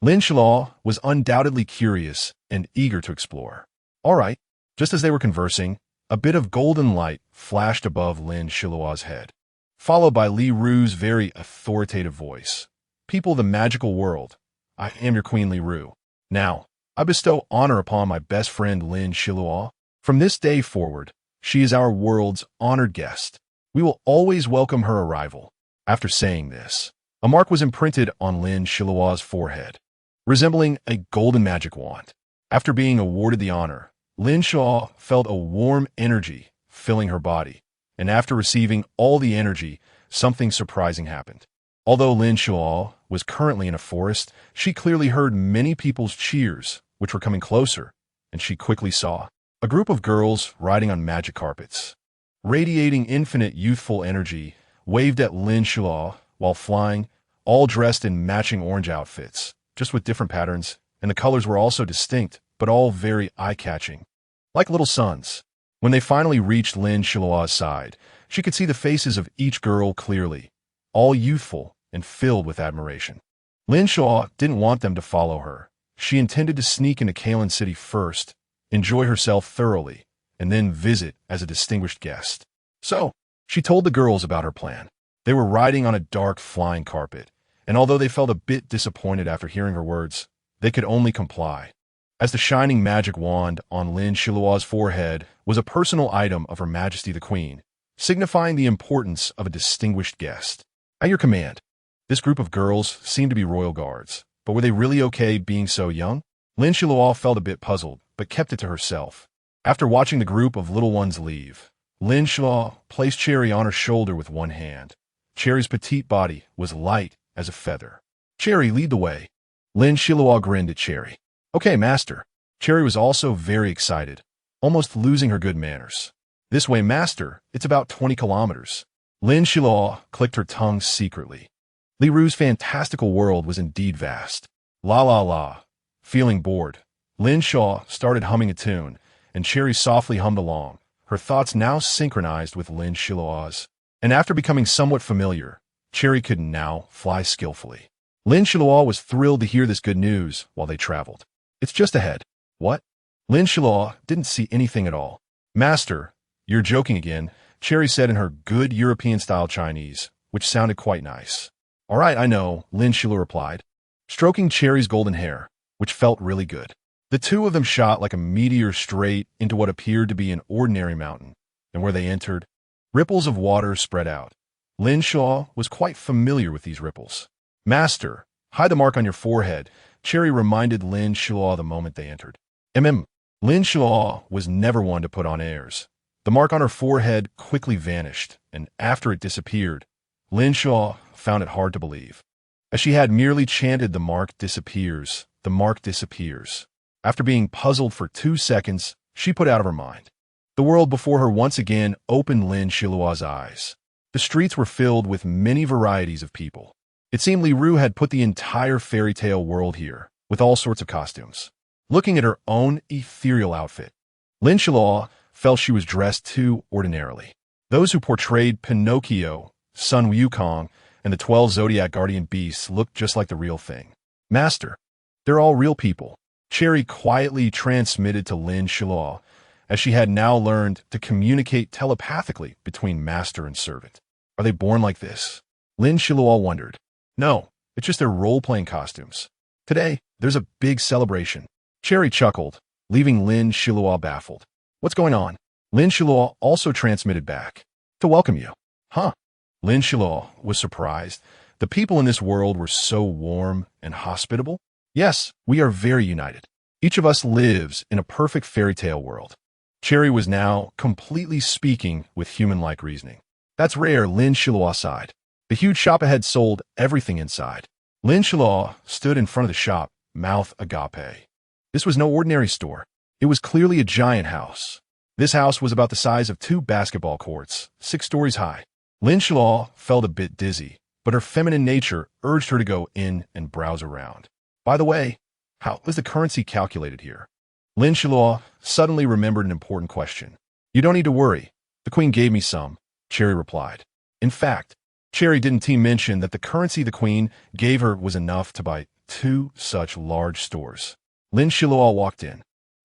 [SPEAKER 1] Lin Xiluo was undoubtedly curious and eager to explore. All right, just as they were conversing, a bit of golden light flashed above Lin Xiluo's head, followed by Li Ru's very authoritative voice. "People of the magical world, I am your queen Li Ru. Now, I bestow honor upon my best friend Lin Xiluo. From this day forward, she is our world's honored guest. We will always welcome her arrival." After saying this, a mark was imprinted on Lin Xiluo's forehead, resembling a golden magic wand. After being awarded the honor, Lin Xiluo felt a warm energy filling her body, and after receiving all the energy, something surprising happened. Although Lin Xiluo was currently in a forest, she clearly heard many people's cheers, which were coming closer, and she quickly saw a group of girls riding on magic carpets, radiating infinite youthful energy, waved at Lin Xiluo while flying, all dressed in matching orange outfits, just with different patterns, and the colors were also distinct, but all very eye-catching, like little suns. When they finally reached Lin Xiluo's side, she could see the faces of each girl clearly, all youthful and filled with admiration. Lin Xiluo didn't want them to follow her. She intended to sneak into Kalen City first, enjoy herself thoroughly, and then visit as a distinguished guest. So, she told the girls about her plan. They were riding on a dark flying carpet, and although they felt a bit disappointed after hearing her words, they could only comply, as the shining magic wand on Lin Xiluo's forehead was a personal item of Her Majesty the Queen, signifying the importance of a distinguished guest. "At your command." This group of girls seemed to be royal guards, but were they really okay being so young? Lin Xiluo felt a bit puzzled, but kept it to herself. After watching the group of little ones leave, Lin Xiluo placed Cherry on her shoulder with one hand. Cherry's petite body was light as a feather. Cherry, lead the way. Lin Xiluo grinned at Cherry. Okay, master. Cherry was also very excited, almost losing her good manners. This way, master, it's about 20 kilometers. Lin Xiluo clicked her tongue secretly. Li Ru's fantastical world was indeed vast. La la la. Feeling bored, Lin Xiluo started humming a tune, and Cherry softly hummed along, her thoughts now synchronized with Lin Xiluo's. And after becoming somewhat familiar, Cherry could now fly skillfully. Lin Xiluo was thrilled to hear this good news while they traveled. It's just ahead. What? Lin Xiluo didn't see anything at all. Master, you're joking again, Cherry said in her good European-style Chinese, which sounded quite nice. All right, I know, Lin Xiluo replied, stroking Cherry's golden hair, which felt really good. The two of them shot like a meteor straight into what appeared to be an ordinary mountain, and where they entered, ripples of water spread out. Lin Xiluo was quite familiar with these ripples. Master, hide the mark on your forehead, Cherry reminded Lin Xiluo the moment they entered. Lin Xiluo was never one to put on airs. The mark on her forehead quickly vanished, and after it disappeared, Lin Xiluo found it hard to believe. As she had merely chanted the mark disappears, the mark disappears. After being puzzled for 2 seconds, she put out of her mind. The world before her once again opened Lin Xiluo's eyes. The streets were filled with many varieties of people. It seemed Li Ru had put the entire fairy tale world here, with all sorts of costumes. Looking at her own ethereal outfit, Lin Xiluo felt she was dressed too ordinarily. Those who portrayed Pinocchio, Sun Wukong, and the 12 Zodiac Guardian Beasts looked just like the real thing. Master, they're all real people, Cherry quietly transmitted to Lin Xiluo, as she had now learned to communicate telepathically between master and servant. Are they born like this? Lin Xiluo wondered. No, it's just their role-playing costumes. Today, there's a big celebration. Cherry chuckled, leaving Lin Xiluo baffled. What's going on? Lin Xiluo also transmitted back. To welcome you. Huh? Lin Xiluo was surprised. The people in this world were so warm and hospitable. Yes, we are very united. Each of us lives in a perfect fairy tale world. Cherry was now completely speaking with human-like reasoning. That's rare, Lin Xiluo sighed. The huge shop ahead sold everything inside. Lin Xiluo stood in front of the shop, mouth agape. This was no ordinary store. It was clearly a giant house. This house was about the size of 2 basketball courts, 6 stories high. Lin Xiluo felt a bit dizzy, but her feminine nature urged her to go in and browse around. By the way, how was the currency calculated here? Lin Xiluo suddenly remembered an important question. You don't need to worry. The queen gave me some, Cherry replied. In fact, Cherry didn't mention that the currency the queen gave her was enough to buy 2 such large stores. Lin Xiluo walked in,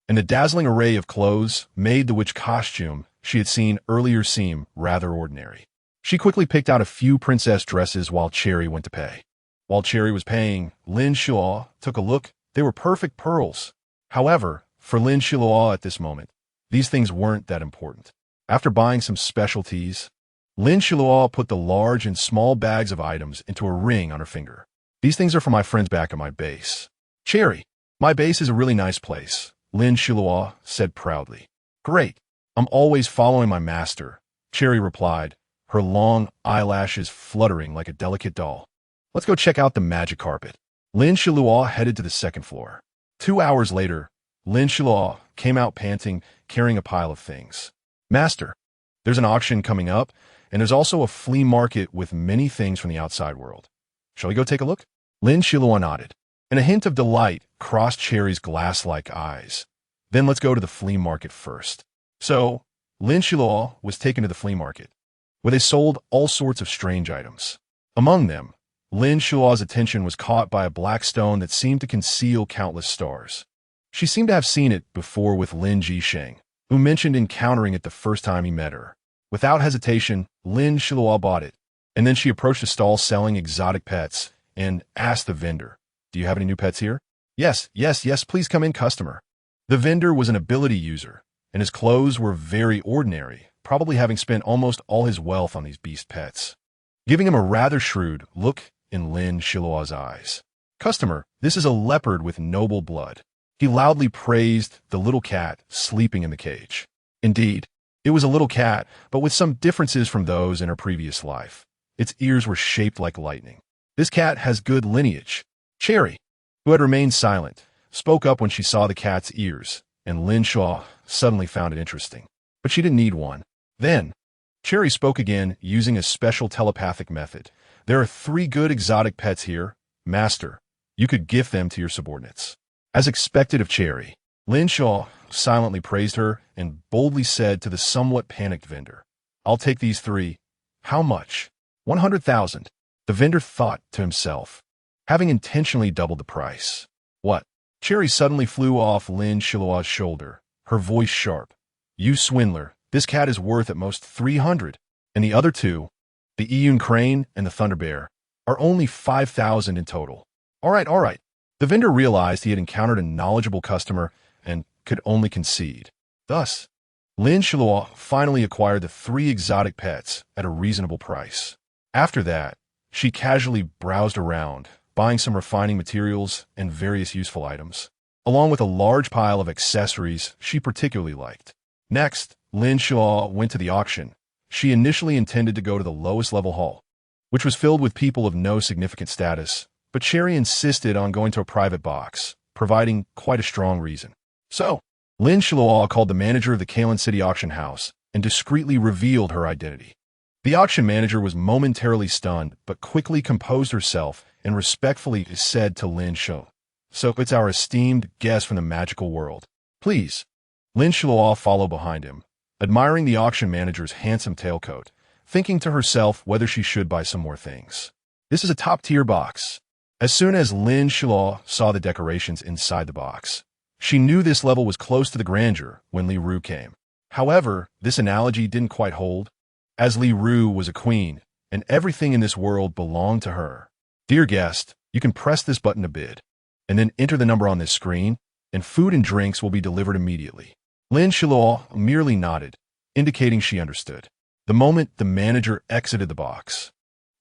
[SPEAKER 1] and the dazzling array of clothes made the witch costume she had seen earlier seem rather ordinary. She quickly picked out a few princess dresses while Cherry went to pay. While Cherry was paying, Lin Xiluo took a look. They were perfect pearls. However, for Lin Xiluo at this moment, these things weren't that important. After buying some specialties, Lin Xiluo put the large and small bags of items into a ring on her finger. These things are for my friends back at my base. Cherry, my base is a really nice place, Lin Xiluo said proudly. Great. I'm always following my master, Cherry replied, her long eyelashes fluttering like a delicate doll. Let's go check out the magic carpet. Lin Xiluo headed to the 2nd floor. 2 hours later, Lin Xiluo came out panting, carrying a pile of things. Master, there's an auction coming up, and there's also a flea market with many things from the outside world. Shall we go take a look? Lin Xiluo nodded, and a hint of delight crossed Cherry's glass-like eyes. Then let's go to the flea market first. So, Lin Xiluo was taken to the flea market, where they sold all sorts of strange items. Among them, Lin Xiluo's attention was caught by a black stone that seemed to conceal countless stars. She seemed to have seen it before with Lin Jisheng, who mentioned encountering it the first time he met her. Without hesitation, Lin Xiluo bought it, and then she approached a stall selling exotic pets and asked the vendor, "Do you have any new pets here?" Yes, please come in, customer." The vendor was an ability user, and his clothes were very ordinary, probably having spent almost all his wealth on these beast pets. Giving him a rather shrewd look, in Lin Xiluo's eyes. Customer, this is a leopard with noble blood. He loudly praised the little cat sleeping in the cage. Indeed, it was a little cat, but with some differences from those in her previous life. Its ears were shaped like lightning. This cat has good lineage. Cherry, who had remained silent, spoke up when she saw the cat's ears, and Lin Xiluo suddenly found it interesting. But she didn't need one. Then, Cherry spoke again using a special telepathic method. There are 3 good exotic pets here. Master, you could gift them to your subordinates. As expected of Cherry, Lin Xiluo silently praised her and boldly said to the somewhat panicked vendor, I'll take these 3. How much? 100,000. The vendor thought to himself, having intentionally doubled the price. What? Cherry suddenly flew off Lin Xiluo's shoulder, her voice sharp. You swindler, this cat is worth at most 300. And the other 2, the Iyun crane and the thunder bear, are only 5,000 in total. All right. The vendor realized he had encountered a knowledgeable customer and could only concede. Thus, Lin Xiluo finally acquired the 3 exotic pets at a reasonable price. After that, she casually browsed around, buying some refining materials and various useful items, along with a large pile of accessories she particularly liked. Next, Lin Xiluo went to the auction. She initially intended to go to the lowest level hall, which was filled with people of no significant status, but Cherry insisted on going to a private box, providing quite a strong reason. So, Lin Xiluo called the manager of the Kalen City auction house and discreetly revealed her identity. The auction manager was momentarily stunned, but quickly composed herself and respectfully said to Lin Xiluo, So it's our esteemed guest from the magical world. Please. Lin Xiluo followed behind him, admiring the auction manager's handsome tailcoat, thinking to herself whether she should buy some more things. This is a top-tier box. As soon as Lin Xiluo saw the decorations inside the box, she knew this level was close to the grandeur when Li Ru came. However, this analogy didn't quite hold, as Li Ru was a queen, and everything in this world belonged to her. Dear guest, you can press this button to bid, and then enter the number on this screen, and food and drinks will be delivered immediately. Lin Xiluo merely nodded, indicating she understood. The moment the manager exited the box,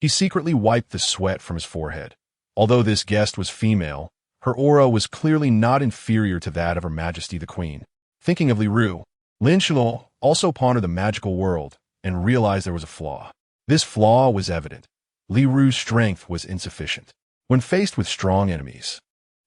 [SPEAKER 1] he secretly wiped the sweat from his forehead. Although this guest was female, her aura was clearly not inferior to that of Her Majesty the Queen. Thinking of Li Ru, Lin Xiluo also pondered the magical world and realized there was a flaw. This flaw was evident. Li Ru's strength was insufficient. When faced with strong enemies,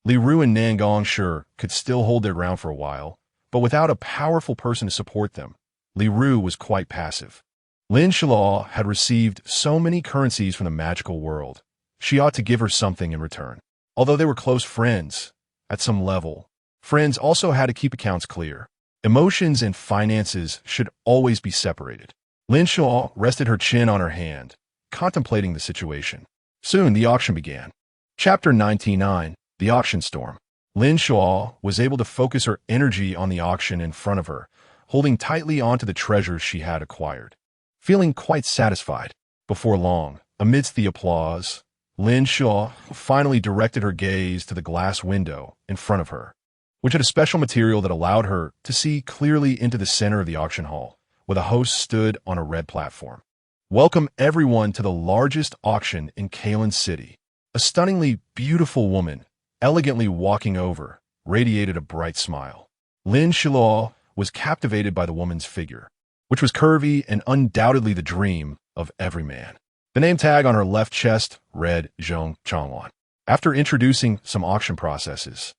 [SPEAKER 1] Li Ru and Nangong Shi could still hold their ground for a while, but without a powerful person to support them, Li Ru was quite passive. Lin Xiluo had received so many currencies from the magical world. She ought to give her something in return. Although they were close friends, at some level, friends also had to keep accounts clear. Emotions and finances should always be separated. Lin Xiluo rested her chin on her hand, contemplating the situation. Soon the auction began. Chapter 99, The Auction Storm. Lin Xiluo was able to focus her energy on the auction in front of her, holding tightly onto the treasures she had acquired. Feeling quite satisfied, before long, amidst the applause, Lin Xiluo finally directed her gaze to the glass window in front of her, which had a special material that allowed her to see clearly into the center of the auction hall, where the host stood on a red platform. Welcome everyone to the largest auction in Kalen City. A stunningly beautiful woman, elegantly walking over, radiated a bright smile. Lin Xiluo was captivated by the woman's figure, which was curvy and undoubtedly the dream of every man. The name tag on her left chest read Zhong Changwan. After introducing some auction processes,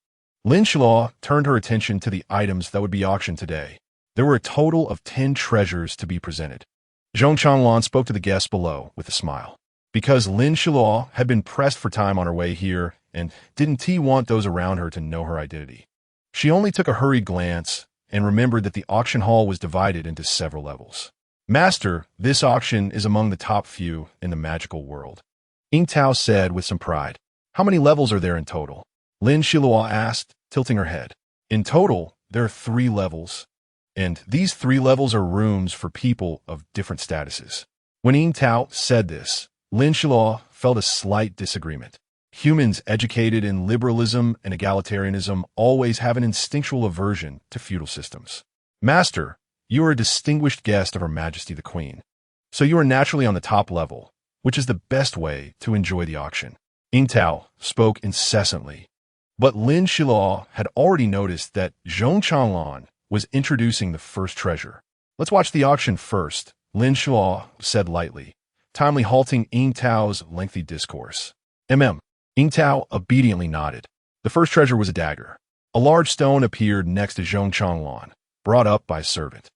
[SPEAKER 1] Lin Xiluo turned her attention to the items that would be auctioned today. There were a total of 10 treasures to be presented. Zhong Changwan spoke to the guests below with a smile. Because Lin Xiluo had been pressed for time on her way here and didn't want those around her to know her identity, she only took a hurried glance and remembered that the auction hall was divided into several levels. Master, this auction is among the top few in the magical world. Ying Tao said with some pride. How many levels are there in total? Lin Xiluo asked, tilting her head. In total, there are 3 levels, and these 3 levels are rooms for people of different statuses. When Ying Tao said this, Lin Xiluo felt a slight disagreement. Humans educated in liberalism and egalitarianism always have an instinctual aversion to feudal systems. Master, you are a distinguished guest of Her Majesty the Queen, so you are naturally on the top level. which is the best way to enjoy the auction. Ying Tao spoke incessantly, but Lin Xiluo had already noticed that Zhong Changlong was introducing the first treasure. Let's watch the auction first, Lin Xiluo said lightly, timely halting Ying Tao's lengthy discourse. Ying Tao obediently nodded. The first treasure was a dagger. A large stone appeared next to Zhong Changlong, brought up by a servant.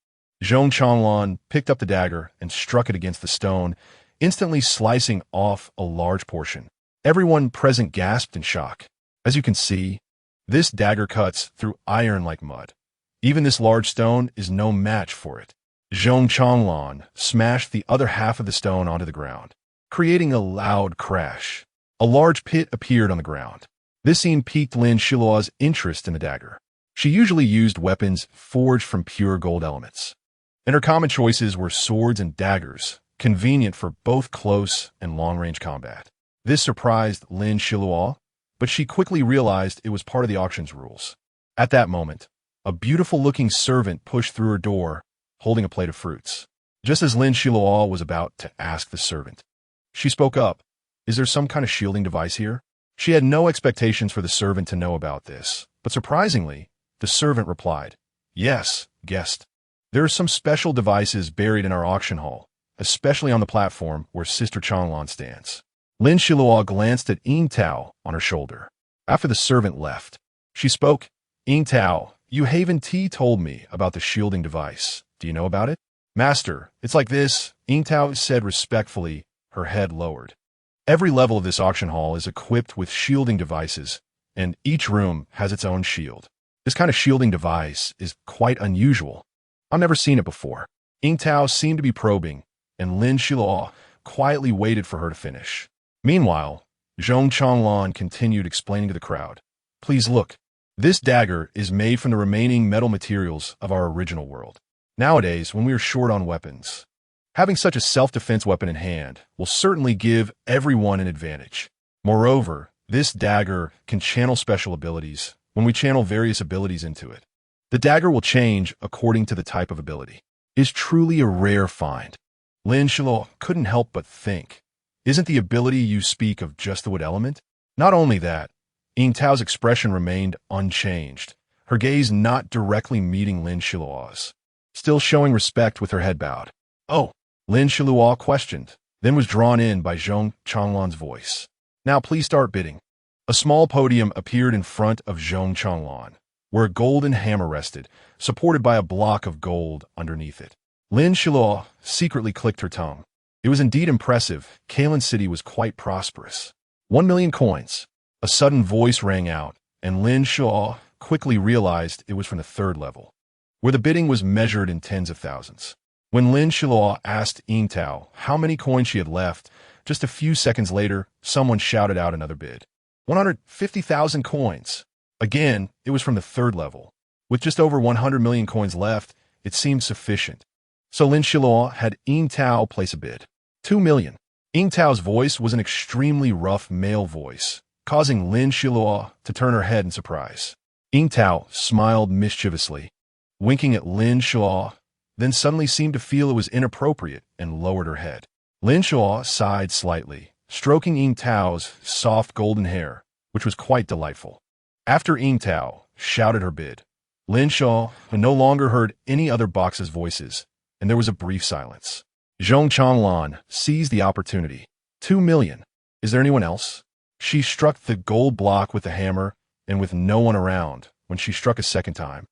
[SPEAKER 1] Zhong Changlong picked up the dagger and struck it against the stone, instantly slicing off a large portion. Everyone present gasped in shock. As you can see, this dagger cuts through iron like mud. Even this large stone is no match for it. Zhong Changlong smashed the other half of the stone onto the ground, creating a loud crash. A large pit appeared on the ground. This scene piqued Lin Xiluo's interest in the dagger. She usually used weapons forged from pure gold elements, and her common choices were swords and daggers, convenient for both close and long-range combat. This surprised Lin Xiluo, but she quickly realized it was part of the auction's rules. At that moment, a beautiful-looking servant pushed through her door, holding a plate of fruits. Just as Lin Xiluo was about to ask the servant, she spoke up. Is there some kind of shielding device here? She had no expectations for the servant to know about this, but surprisingly, the servant replied, Yes, guest. There are some special devices buried in our auction hall, especially on the platform where Sister Changlong stands. Lin Xiluo glanced at Ying Tao on her shoulder. After the servant left, she spoke, Ying Tao, you.It told me about the shielding device. Do you know about it? Master, it's like this, Ying Tao said respectfully, her head lowered. Every level of this auction hall is equipped with shielding devices, and each room has its own shield. This kind of shielding device is quite unusual. I've never seen it before. Ying Tao seemed to be probing, and Lin Xiluo quietly waited for her to finish. Meanwhile, Zhong Changlong continued explaining to the crowd. Please look. This dagger is made from the remaining metal materials of our original world. Nowadays, when we are short on weapons, having such a self-defense weapon in hand will certainly give everyone an advantage. Moreover, this dagger can channel special abilities when we channel various abilities into it. The dagger will change according to the type of ability. It's truly a rare find. Lin Xiluo couldn't help but think, isn't the ability you speak of just the wood element? Not only that, Ying Tao's expression remained unchanged, her gaze not directly meeting Lin Xiluo's, still showing respect with her head bowed. Oh, Lin Xiluo questioned, then was drawn in by Zhong Changlong's voice. Now please start bidding. A small podium appeared in front of Zhong Changlong, where a golden hammer rested, supported by a block of gold underneath it. Lin Xiluo secretly clicked her tongue. It was indeed impressive. Kalen City was quite prosperous. 1 million coins. A sudden voice rang out, and Lin Xiluo quickly realized it was from the third level, where the bidding was measured in tens of thousands. When Lin Xiluo asked Ying Tao how many coins she had left, just a few seconds later, someone shouted out another bid. 150,000 coins. Again, it was from the third level. With just over 100 million coins left, it seemed sufficient. So Lin Xiluo had Ying Tao place a bid. 2 million. Ying Tao's voice was an extremely rough male voice, causing Lin Xiluo to turn her head in surprise. Ying Tao smiled mischievously, winking at Lin Xiluo, then suddenly seemed to feel it was inappropriate and lowered her head. Lin Xiluo sighed slightly, stroking Ying Tao's soft golden hair, which was quite delightful. After Ying Tao shouted her bid, Lin Xiluo no longer heard any other box's voices, and there was a brief silence. Zhong Changlong seized the opportunity. 2 million. Is there anyone else? She struck the gold block with the hammer, and with no one around, when she struck a second time,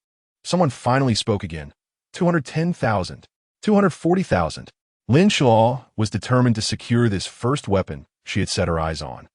[SPEAKER 1] someone finally spoke again. 210,000. 240,000. Lin Xiluo was determined to secure this first weapon she had set her eyes on.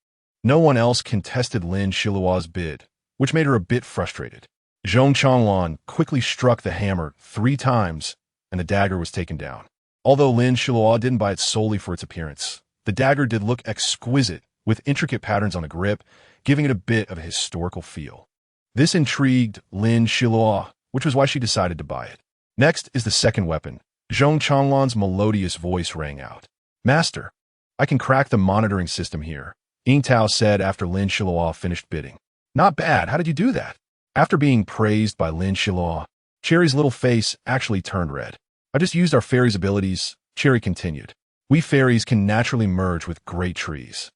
[SPEAKER 1] No one else contested Lin Xiluo's bid, which made her a bit frustrated. Zhong Changlong quickly struck the hammer 3 times, and the dagger was taken down. Although Lin Xiluo didn't buy it solely for its appearance, the dagger did look exquisite, with intricate patterns on the grip, giving it a bit of a historical feel. This intrigued Lin Xiluo, which was why she decided to buy it. Next is the second weapon. Zhong Changlong's melodious voice rang out. Master, I can crack the monitoring system here, Ying Tao said after Lin Xiluo finished bidding. Not bad, how did you do that? After being praised by Lin Xiluo, Cherry's little face actually turned red. I just used our fairy's abilities, Cherry continued. We fairies can naturally merge with great trees.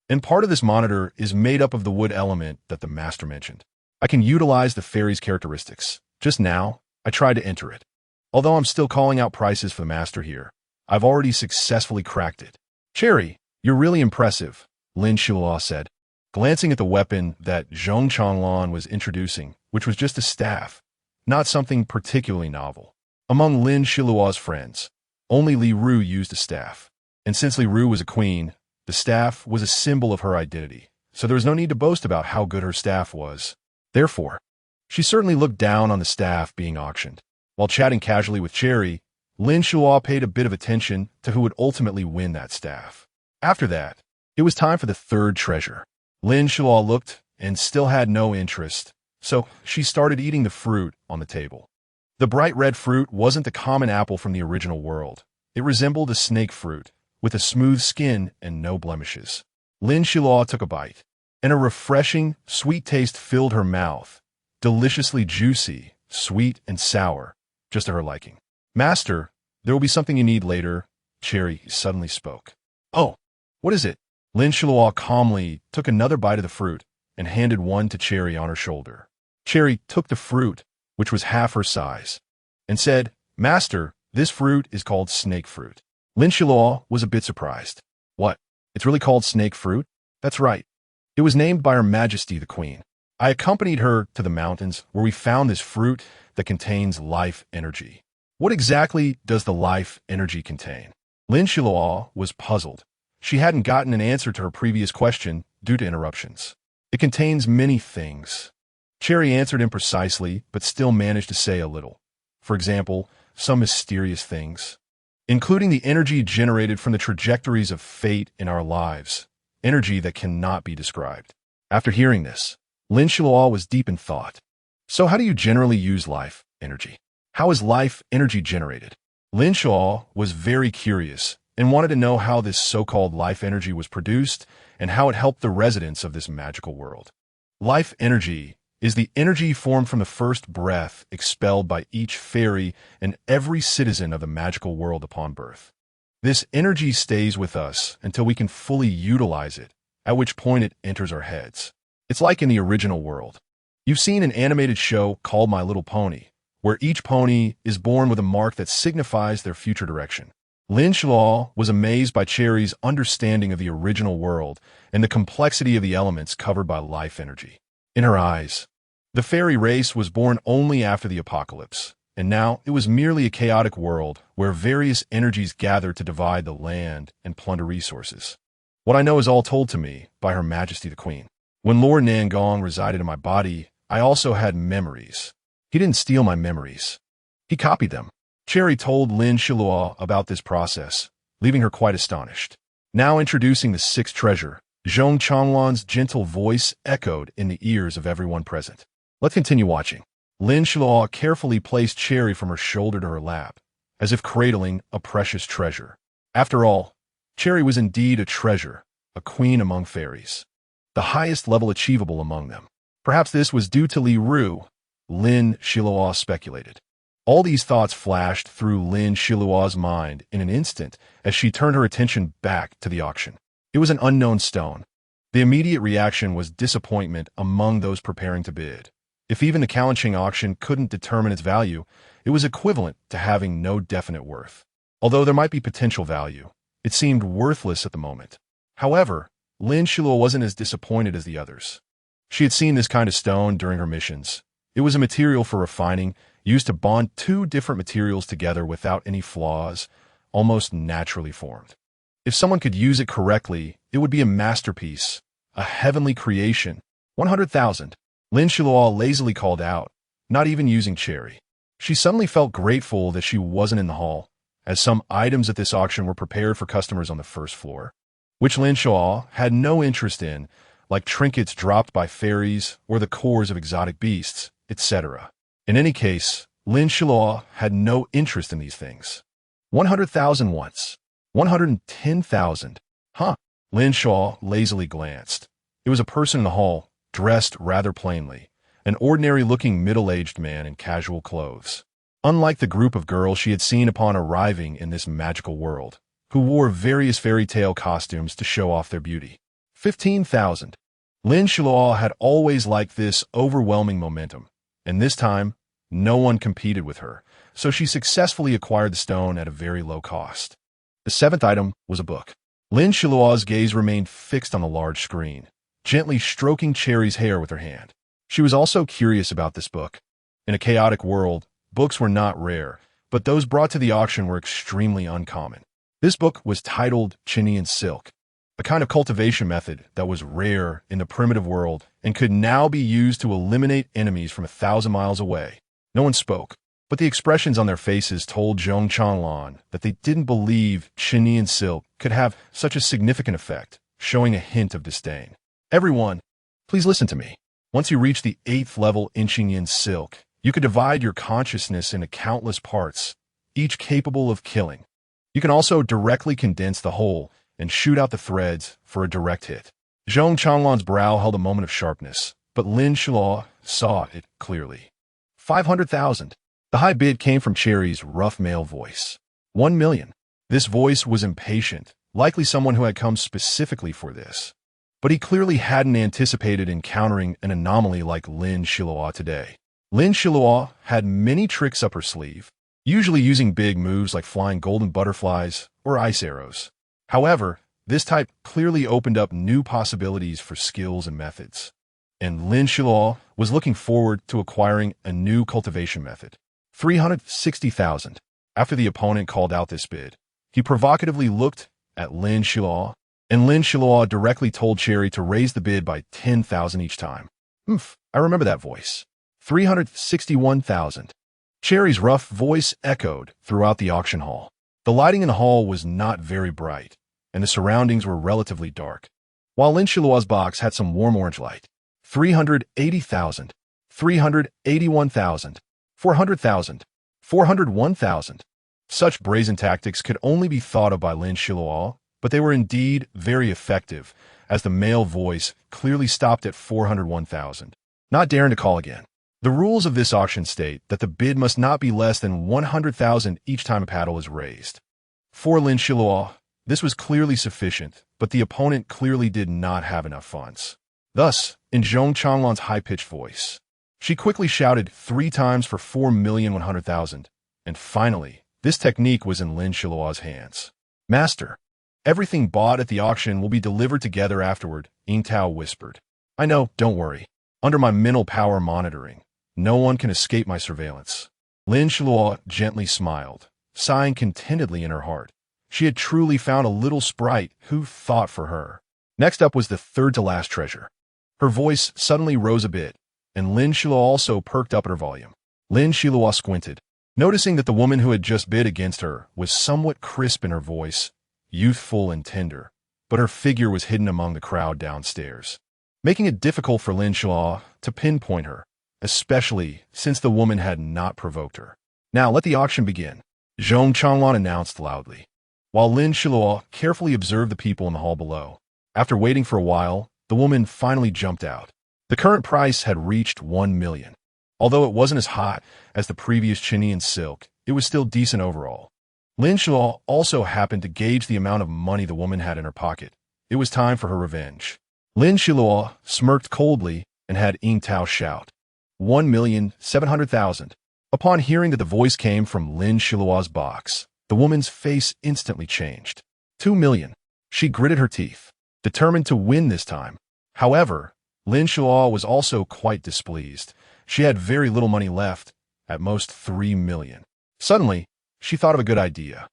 [SPEAKER 1] And part of this monitor is made up of the wood element that the master mentioned. I can utilize the fairy's characteristics. Just now, I tried to enter it. Although I'm still calling out prices for the master here, I've already successfully cracked it. Cherry, you're really impressive, Lin Xiluo said, glancing at the weapon that Zhong Changlong was introducing, which was just a staff, not something particularly novel. Among Lin Xiluo's friends, only Li Ru used a staff. And since Li Ru was a queen, the staff was a symbol of her identity, so there was no need to boast about how good her staff was. Therefore, she certainly looked down on the staff being auctioned. While chatting casually with Cherry, Lin Xiluo paid a bit of attention to who would ultimately win that staff. After that, it was time for the third treasure. Lin Xiluo looked and still had no interest, so she started eating the fruit on the table. The bright red fruit wasn't the common apple from the original world. It resembled a snake fruit, with a smooth skin and no blemishes. Lin Xiluo took a bite, and a refreshing, sweet taste filled her mouth, deliciously juicy, sweet and sour, just to her liking. Master, there will be something you need later, Cherry suddenly spoke. Oh, what is it? Lin Xiluo calmly took another bite of the fruit and handed one to Cherry on her shoulder. Cherry took the fruit, which was half her size, and said, Master, this fruit is called snake fruit. Lin Xiluo was a bit surprised. What? It's really called snake fruit? That's right. It was named by Her Majesty the Queen. I accompanied her to the mountains where we found this fruit that contains life energy. What exactly does the life energy contain? Lin Xiluo was puzzled. She hadn't gotten an answer to her previous question due to interruptions. It contains many things. Cherry answered imprecisely, but still managed to say a little. For example, some mysterious things, including the energy generated from the trajectories of fate in our lives, energy that cannot be described. After hearing this, Lin Xiluo was deep in thought. So how do you generally use life energy? How is life energy generated? Lin Xiluo was very curious and wanted to know how this so-called life energy was produced and how it helped the residents of this magical world. Life energy is the energy formed from the first breath expelled by each fairy and every citizen of the magical world upon birth. This energy stays with us until we can fully utilize it, at which point it enters our heads. It's like in the original world. You've seen an animated show called My Little Pony, where each pony is born with a mark that signifies their future direction. Lin Xiluo was amazed by Cherry's understanding of the original world and the complexity of the elements covered by life energy. In her eyes, the fairy race was born only after the apocalypse, and now it was merely a chaotic world where various energies gathered to divide the land and plunder resources. What I know is all told to me by Her Majesty the Queen. When Lord Nangong resided in my body, I also had memories. He didn't steal my memories. He copied them. Cherry told Lin Xiluo about this process, leaving her quite astonished. Now introducing the sixth treasure, Zhong Changlong's gentle voice echoed in the ears of everyone present. Let's continue watching. Lin Xiluo carefully placed Cherry from her shoulder to her lap, as if cradling a precious treasure. After all, Cherry was indeed a treasure, a queen among fairies, the highest level achievable among them. Perhaps this was due to Li Ru, Lin Xiluo speculated. All these thoughts flashed through Lin Xiluo's mind in an instant as she turned her attention back to the auction. It was an unknown stone. The immediate reaction was disappointment among those preparing to bid. If even the Kalanching auction couldn't determine its value, it was equivalent to having no definite worth. Although there might be potential value, it seemed worthless at the moment. However, Lin Xiluo wasn't as disappointed as the others. She had seen this kind of stone during her missions. It was a material for refining, used to bond two different materials together without any flaws, almost naturally formed. If someone could use it correctly, it would be a masterpiece, a heavenly creation. 100,000. Lin Xiluo lazily called out, not even using Cherry. She suddenly felt grateful that she wasn't in the hall, as some items at this auction were prepared for customers on the first floor, which Lin Xiluo had no interest in, like trinkets dropped by fairies or the cores of exotic beasts, etc. In any case, Lin Xiluo had no interest in these things. 100,000 once. 110,000. Huh. Lin Xiluo lazily glanced. It was a person in the hall, dressed rather plainly, an ordinary-looking middle-aged man in casual clothes. Unlike the group of girls she had seen upon arriving in this magical world, who wore various fairy tale costumes to show off their beauty. 15,000. Lin Xiluo had always liked this overwhelming momentum, and this time, no one competed with her, so she successfully acquired the stone at a very low cost. The seventh item was a book. Lin Xiluo's gaze remained fixed on the large screen, gently stroking Cherry's hair with her hand. She was also curious about this book. In a chaotic world, books were not rare, but those brought to the auction were extremely uncommon. This book was titled Chinean Silk, a kind of cultivation method that was rare in the primitive world and could now be used to eliminate enemies from 1,000 miles away. No one spoke, but the expressions on their faces told Zhong Chanlan that they didn't believe Chinean silk could have such a significant effect, showing a hint of disdain. Everyone, please listen to me. Once you reach the 8th level in Chinean silk, you could divide your consciousness into countless parts, each capable of killing. You can also directly condense the whole and shoot out the threads for a direct hit. Zhong Chanlan's brow held a moment of sharpness, but Lin Xiluo saw it clearly. 500,000. The high bid came from Cherry's rough male voice. 1 million. This voice was impatient, likely someone who had come specifically for this. But he clearly hadn't anticipated encountering an anomaly like Lin Xiluo today. Lin Xiluo had many tricks up her sleeve, usually using big moves like flying golden butterflies or ice arrows. However, this type clearly opened up new possibilities for skills and methods. And Lin Xiluo was looking forward to acquiring a new cultivation method. 360,000. After the opponent called out this bid, he provocatively looked at Lin Xiluo, and Lin Xiluo directly told Cherry to raise the bid by 10,000 each time. I remember that voice. 361,000. Cherry's rough voice echoed throughout the auction hall. The lighting in the hall was not very bright, and the surroundings were relatively dark, while Lin Xiluo's box had some warm orange light. 380,000. 381,000. 400,000. 401,000. Such brazen tactics could only be thought of by Lin Xiluo, but they were indeed very effective, as the male voice clearly stopped at 401,000. Not daring to call again. The rules of this auction state that the bid must not be less than 100,000 each time a paddle is raised. For Lin Xiluo, this was clearly sufficient, but the opponent clearly did not have enough funds. Thus, in Zhong Chanlan's high-pitched voice, she quickly shouted 3 times for 4,100,000, and finally, this technique was in Lin Xiluo's hands. Master, everything bought at the auction will be delivered together afterward, Ying Tao whispered. I know, don't worry. Under my mental power monitoring, no one can escape my surveillance. Lin Xiluo gently smiled, sighing contentedly in her heart. She had truly found a little sprite who thought for her. Next up was the third-to-last treasure. Her voice suddenly rose a bit, and Lin Xiluo also perked up her volume. Lin Xiluo squinted, noticing that the woman who had just bid against her was somewhat crisp in her voice, youthful and tender, but her figure was hidden among the crowd downstairs, making it difficult for Lin Xiluo to pinpoint her, especially since the woman had not provoked her. Now let the auction begin, Zhong Chanlan announced loudly, while Lin Xiluo carefully observed the people in the hall below. After waiting for a while, the woman finally jumped out. The current price had reached 1 million. Although it wasn't as hot as the previous Chinean silk, it was still decent overall. Lin Xiluo also happened to gauge the amount of money the woman had in her pocket. It was time for her revenge. Lin Xiluo smirked coldly and had Ying Tao shout, 1,700,000. Upon hearing that the voice came from Lin Xiluo's box, the woman's face instantly changed. 2 million. She gritted her teeth, determined to win this time. However, Lin Xiluo was also quite displeased. She had very little money left, at most 3 million. Suddenly, she thought of a good idea.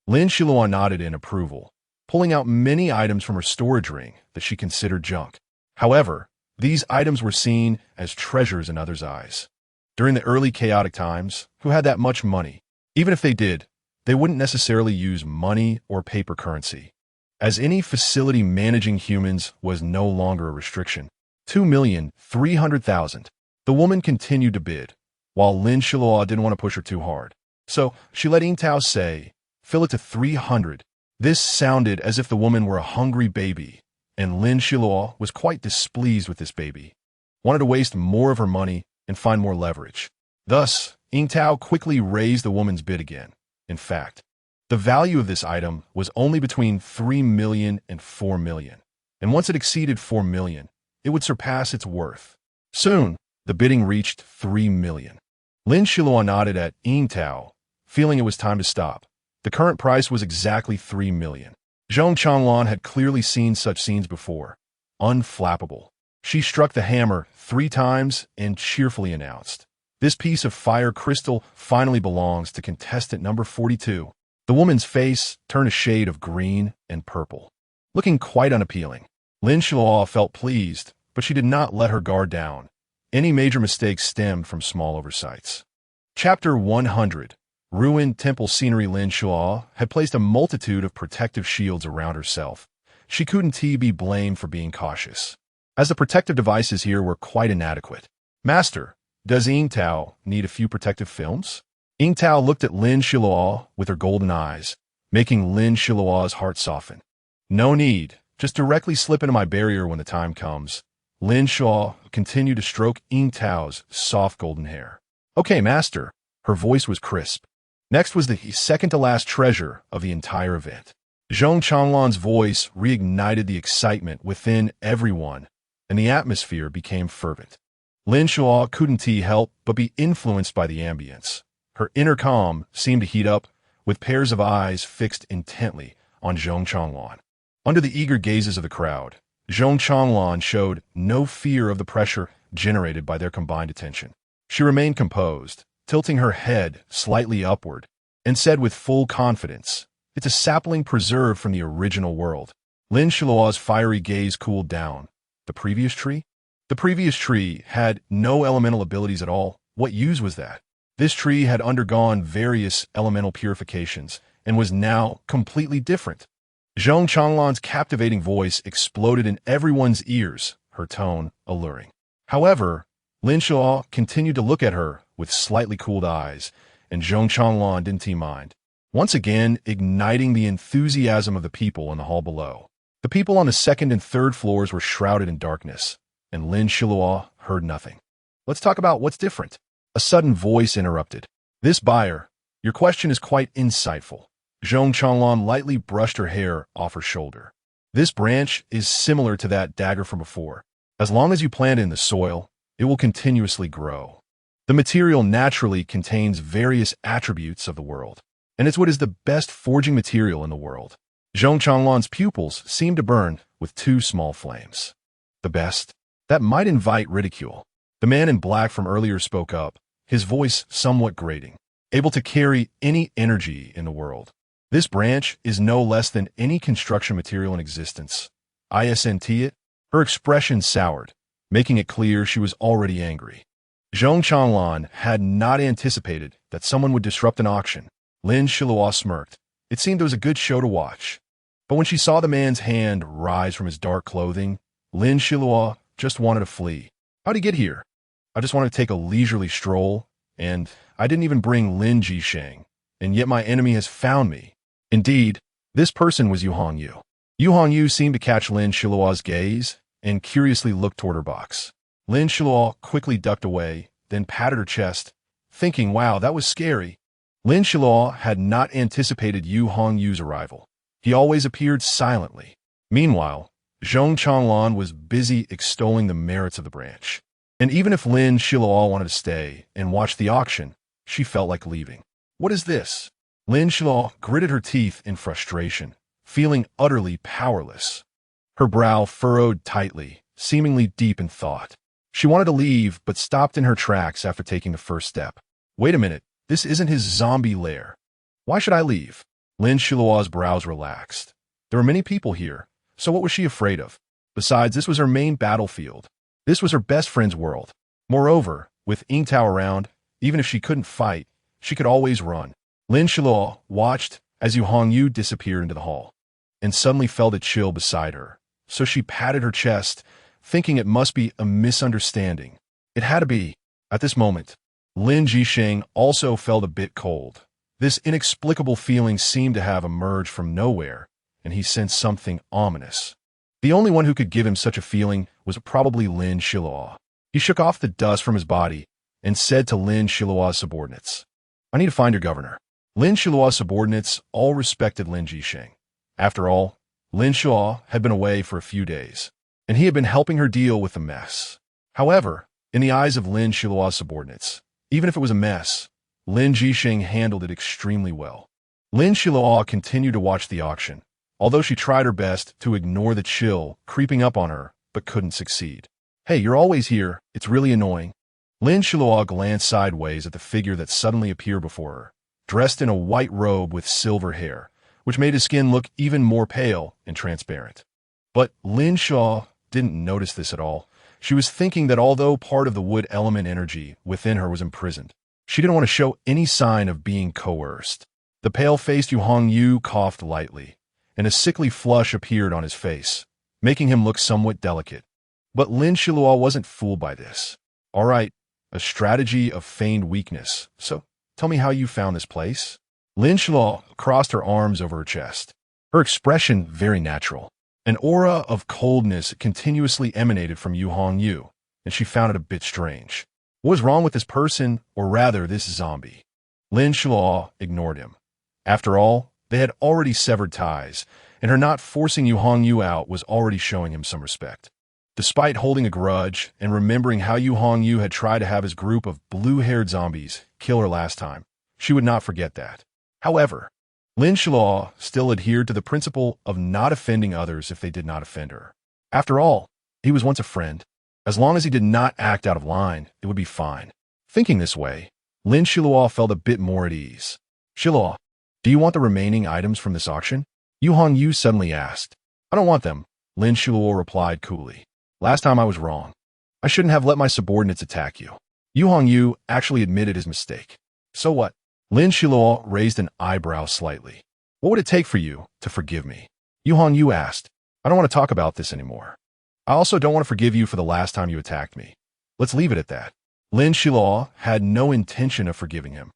[SPEAKER 1] Lin Xiluo nodded in approval, pulling out many items from her storage ring that she considered junk. However, these items were seen as treasures in others' eyes. During the early chaotic times, who had that much money? Even if they did, they wouldn't necessarily use money or paper currency, as any facility managing humans was no longer a restriction. 2,300,000. The woman continued to bid, while Lin Xiluo didn't want to push her too hard. So she let Ying Tao say, fill it to 300. This sounded as if the woman were a hungry baby, and Lin Xiluo was quite displeased with this baby, wanted to waste more of her money and find more leverage. Thus, Ying Tao quickly raised the woman's bid again. In fact, The value of this item was only between 3 million and 4 million, and once it exceeded 4 million, it would surpass its worth. Soon, the bidding reached 3 million. Lin Xiluo nodded at Ying Tao, feeling it was time to stop. The current price was exactly 3 million. Zhong Changlan had clearly seen such scenes before. Unflappable. She struck the hammer 3 times and cheerfully announced, "This piece of fire crystal finally belongs to contestant number 42. The woman's face turned a shade of green and purple, looking quite unappealing. Lin Xiluo felt pleased, but she did not let her guard down. Any major mistakes stemmed from small oversights. Chapter 100. Ruined temple scenery. Lin Xiluo had placed a multitude of protective shields around herself. She couldn't be blamed for being cautious, as the protective devices here were quite inadequate. "Master, does Ying Tao need a few protective films?" Ying Tao looked at Lin Xiluo with her golden eyes, making Lin Xiluo's heart soften. "No need. Just directly slip into my barrier when the time comes." Lin Xiluo continued to stroke Ying Tao's soft golden hair. "Okay, master." Her voice was crisp. Next was the second-to-last treasure of the entire event. Zhong Changlan's voice reignited the excitement within everyone, and the atmosphere became fervent. Lin Xiluo couldn't help but be influenced by the ambience. Her inner calm seemed to heat up, with pairs of eyes fixed intently on Zhong Changlan. Under the eager gazes of the crowd, Zhong Changlan showed no fear of the pressure generated by their combined attention. She remained composed, tilting her head slightly upward, and said with full confidence, "It's a sapling preserved from the original world." Lin Xiluo's fiery gaze cooled down. The previous tree? The previous tree had no elemental abilities at all. What use was that? This tree had undergone various elemental purifications and was now completely different. Zhong Changlan's captivating voice exploded in everyone's ears, her tone alluring. However, Lin Xiluo continued to look at her with slightly cooled eyes, and Zhong Changlan didn't mind, once again igniting the enthusiasm of the people in the hall below. The people on the second and third floors were shrouded in darkness, and Lin Xiluo heard nothing. "Let's talk about what's different." A sudden voice interrupted. "This buyer, your question is quite insightful." Zhong Changlan lightly brushed her hair off her shoulder. "This branch is similar to that dagger from before. As long as you plant it in the soil, it will continuously grow. The material naturally contains various attributes of the world, and it's what is the best forging material in the world." Zhong Changlan's pupils seemed to burn with 2 small flames. "The best?" That might invite ridicule. The man in black from earlier spoke up, his voice somewhat grating, able to carry any energy in the world. "This branch is no less than any construction material in existence. You.It?" Her expression soured, making it clear she was already angry. Zhong Changlan had not anticipated that someone would disrupt an auction. Lin Xiluo smirked. It seemed it was a good show to watch. But when she saw the man's hand rise from his dark clothing, Lin Xiluo just wanted to flee. "How'd he get here?" "I just wanted to take a leisurely stroll, and I didn't even bring Lin Jisheng, and yet my enemy has found me." Indeed, this person was you.It. you.It seemed to catch Lin Xiluo's gaze and curiously looked toward her box. Lin Xiluo quickly ducked away, then patted her chest, thinking, wow, that was scary. Lin Xiluo had not anticipated you.It's arrival. He always appeared silently. Meanwhile, Zhong Changlan was busy extolling the merits of the branch. And even if Lin Xiluo wanted to stay and watch the auction, she felt like leaving. "What is this?" Lin Xiluo gritted her teeth in frustration, feeling utterly powerless. Her brow furrowed tightly, seemingly deep in thought. She wanted to leave, but stopped in her tracks after taking the first step. "Wait a minute, this isn't his zombie lair. Why should I leave?" Lin Xiluo's brows relaxed. There were many people here, so what was she afraid of? Besides, this was her main battlefield. This was her best friend's world. Moreover, with Ying Tao around, even if she couldn't fight, she could always run. Lin Xiluo watched as you.It disappeared into the hall, and suddenly felt a chill beside her. So she patted her chest, thinking it must be a misunderstanding. It had to be. At this moment, Lin Jisheng also felt a bit cold. This inexplicable feeling seemed to have emerged from nowhere, and he sensed something ominous. The only one who could give him such a feeling was probably Lin Xiluo. He shook off the dust from his body and said to Lin Xiluo's subordinates, "I need to find your governor." Lin Xiluo's subordinates all respected Lin Jisheng. After all, Lin Xiluo had been away for a few days, and he had been helping her deal with the mess. However, in the eyes of Lin Xiluo's subordinates, even if it was a mess, Lin Jisheng handled it extremely well. Lin Xiluo continued to watch the auction, although she tried her best to ignore the chill creeping up on her, but couldn't succeed. Hey, you're always here. It's really annoying. Lin Xiluo glanced sideways at the figure that suddenly appeared before her, dressed in a white robe with silver hair, which made his skin look even more pale and transparent. But Lin Xiluo didn't notice this at all. She was thinking that although part of the wood element energy within her was imprisoned, she didn't want to show any sign of being coerced. The pale-faced Yu Hongyu coughed lightly, and a sickly flush appeared on his face, making him look somewhat delicate. But Lin Xiluo wasn't fooled by this. All right, a strategy of feigned weakness. So, tell me how you found this place? Lin Xiluo crossed her arms over her chest, her expression very natural. An aura of coldness continuously emanated from Yu Hongyu, and she found it a bit strange. What was wrong with this person, or rather this zombie? Lin Xiluo ignored him. After all, they had already severed ties, and her not forcing Yu Hongyu out was already showing him some respect. Despite holding a grudge and remembering how Yu Hongyu had tried to have his group of blue-haired zombies kill her last time, she would not forget that. However, Lin Xiluo still adhered to the principle of not offending others if they did not offend her. After all, he was once a friend. As long as he did not act out of line, it would be fine. Thinking this way, Lin Xiluo felt a bit more at ease. Xiluo, do you want the remaining items from this auction? Yu Hongyu suddenly asked. I don't want them, Lin Xiluo replied coolly. Last time I was wrong. I shouldn't have let my subordinates attack you. Yu Hongyu actually admitted his mistake. So what? Lin Xiluo raised an eyebrow slightly. What would it take for you to forgive me? Yu Hongyu asked. I don't want to talk about this anymore. I also don't want to forgive you for the last time you attacked me. Let's leave it at that. Lin Xiluo had no intention of forgiving him.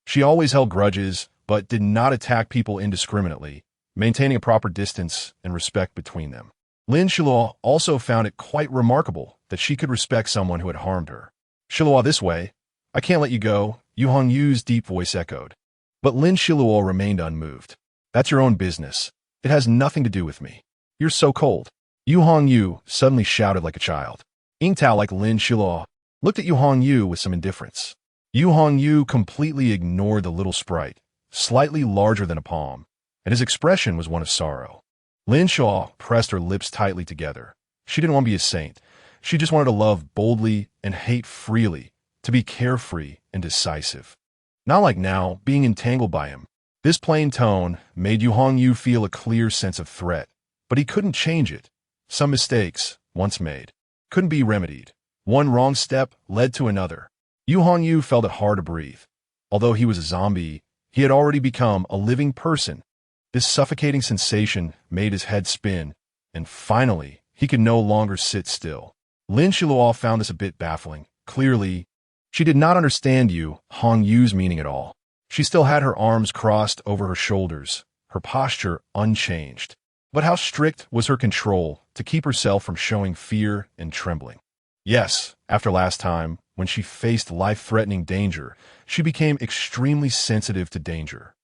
[SPEAKER 1] She always held grudges, but did not attack people indiscriminately, maintaining a proper distance and respect between them. Lin Xiluo also found it quite remarkable that she could respect someone who had harmed her. Xiluo, this way. I can't let you go, Yu Hongyu's deep voice echoed. But Lin Xiluo remained unmoved. That's your own business. It has nothing to do with me. You're so cold. Yu Hongyu suddenly shouted like a child. Yingtao, like Lin Xiluo, looked at Yu Hongyu with some indifference. Yu Hongyu completely ignored the little sprite, slightly larger than a palm, and his expression was one of sorrow. Lin Xiluo pressed her lips tightly together. She didn't want to be a saint. She just wanted to love boldly and hate freely, to be carefree and decisive. Not like now, being entangled by him. This plain tone made Yu Hongyu feel a clear sense of threat, but he couldn't change it. Some mistakes, once made, couldn't be remedied. One wrong step led to another. Yu Hongyu felt it hard to breathe. Although he was a zombie, he had already become a living person. This suffocating sensation made his head spin, and finally, he could no longer sit still. Lin Xiluo found this a bit baffling. Clearly, she did not understand Yu Hongyu's meaning at all. She still had her arms crossed over her shoulders, her posture unchanged. But how strict was her control to keep herself from showing fear and trembling? Yes, after last time, when she faced life-threatening danger, she became extremely sensitive to danger,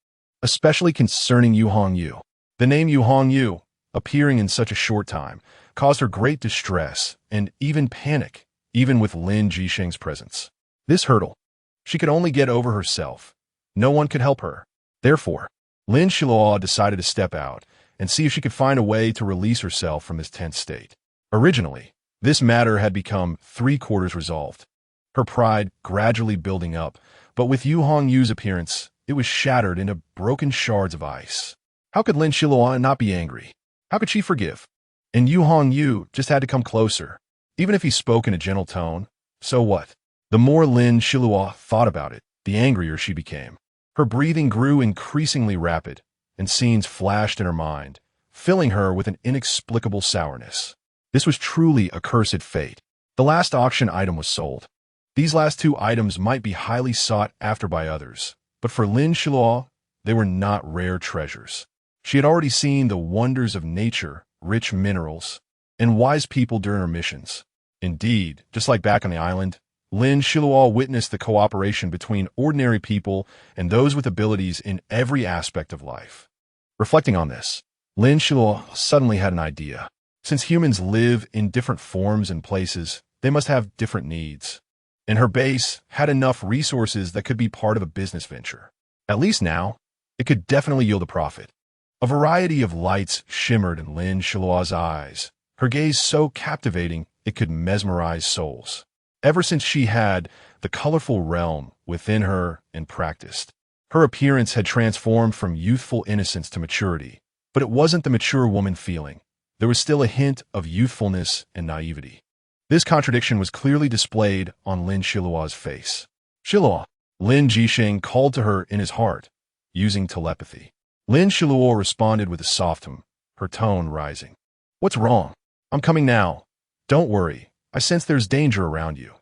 [SPEAKER 1] especially concerning Yu Hongyu. The name Yu Hongyu, appearing in such a short time, caused her great distress and even panic, even with Lin Jisheng's presence. This hurdle, she could only get over herself. No one could help her. Therefore, Lin Xiluo decided to step out and see if she could find a way to release herself from this tense state. Originally, this matter had become three-quarters resolved, her pride gradually building up, but with Yu Hongyu's appearance, it was shattered into broken shards of ice. How could Lin Xiluo not be angry? How could she forgive? And Yu Hongyu just had to come closer. Even if he spoke in a gentle tone, so what? The more Lin Xiluo thought about it, the angrier she became. Her breathing grew increasingly rapid, and scenes flashed in her mind, filling her with an inexplicable sourness. This was truly a cursed fate. The last auction item was sold. These last two items might be highly sought after by others, but for Lin Xiluo, they were not rare treasures. She had already seen the wonders of nature, rich minerals, and wise people during her missions. Indeed, just like back on the island, Lin Xiluo witnessed the cooperation between ordinary people and those with abilities in every aspect of life. Reflecting on this, Lin Xiluo suddenly had an idea. Since humans live in different forms and places, they must have different needs. And her base had enough resources that could be part of a business venture. At least now, it could definitely yield a profit. A variety of lights shimmered in Lin Xiluo's eyes, her gaze so captivating it could mesmerize souls. Ever since she had the colorful realm within her and practiced, her appearance had transformed from youthful innocence to maturity. But it wasn't the mature woman feeling. There was still a hint of youthfulness and naivety. This contradiction was clearly displayed on Lin Xiluo's face. Xiluo, Lin Jisheng called to her in his heart, using telepathy. Lin Xiluo responded with a soft hum, her tone rising. What's wrong? I'm coming now. Don't worry. I sense there's danger around you.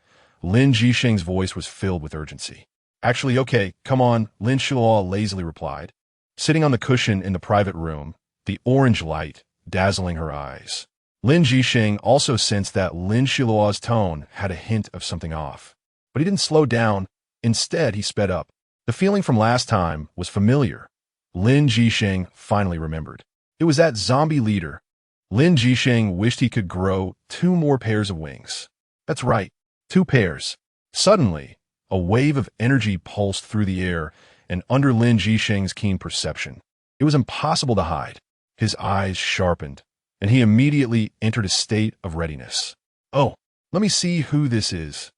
[SPEAKER 1] Lin Jisheng's voice was filled with urgency. Actually, okay, come on, Lin Xiluo lazily replied. Sitting on the cushion in the private room, the orange light dazzling her eyes. Lin Jisheng also sensed that Lin Xiluo's tone had a hint of something off. But he didn't slow down. Instead, he sped up. The feeling from last time was familiar. Lin Jisheng finally remembered. It was that zombie leader. Lin Jisheng wished he could grow 2 more pairs of wings. That's right, 2 pairs. Suddenly, a wave of energy pulsed through the air and under Lin Jisheng's keen perception. It was impossible to hide. His eyes sharpened, and he immediately entered a state of readiness. Oh, let me see who this is.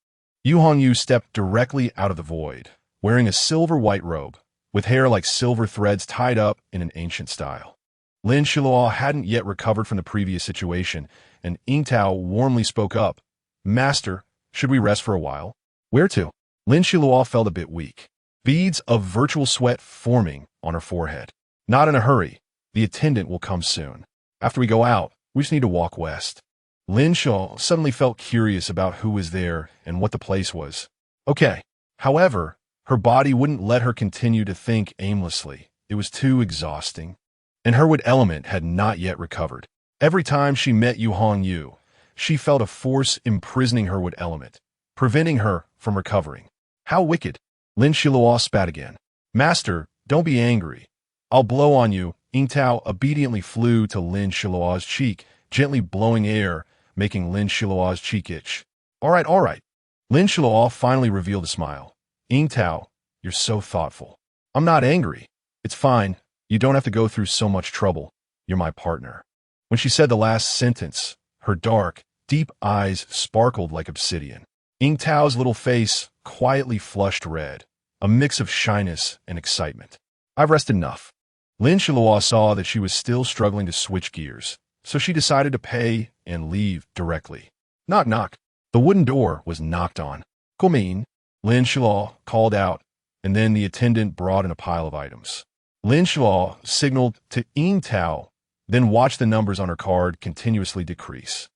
[SPEAKER 1] You stepped directly out of the void, wearing a silver white robe, with hair like silver threads tied up in an ancient style. Lin Xiluo hadn't yet recovered from the previous situation, and Yingtao warmly spoke up. Master, should we rest for a while? Where to? Lin Xiluo felt a bit weak. Beads of virtual sweat forming on her forehead. Not in a hurry. The attendant will come soon. After we go out, we just need to walk west. Lin Xiluo suddenly felt curious about who was there and what the place was. Okay. However, her body wouldn't let her continue to think aimlessly. It was too exhausting. And her wood element had not yet recovered. Every time she met Yu, she felt a force imprisoning her wood element, preventing her from recovering. How wicked! Lin Xiluo spat again. Master, don't be angry. I'll blow on you. Yingtao obediently flew to Lin Xiluo's cheek, gently blowing air, making Lin Xiluo's cheek itch. All right. Lin Xiluo finally revealed a smile. Yingtao, you're so thoughtful. I'm not angry. It's fine. You don't have to go through so much trouble. You're my partner. When she said the last sentence, her dark, deep eyes sparkled like obsidian. Yingtao's little face quietly flushed red, a mix of shyness and excitement. I've rested enough. Lin Xiluo saw that she was still struggling to switch gears, so she decided to pay and leave directly. Knock, knock. The wooden door was knocked on. Come in, Lin Xiluo called out, and then the attendant brought in a pile of items. Lin Xiluo signaled to Yingtao, then watched the numbers on her card continuously decrease,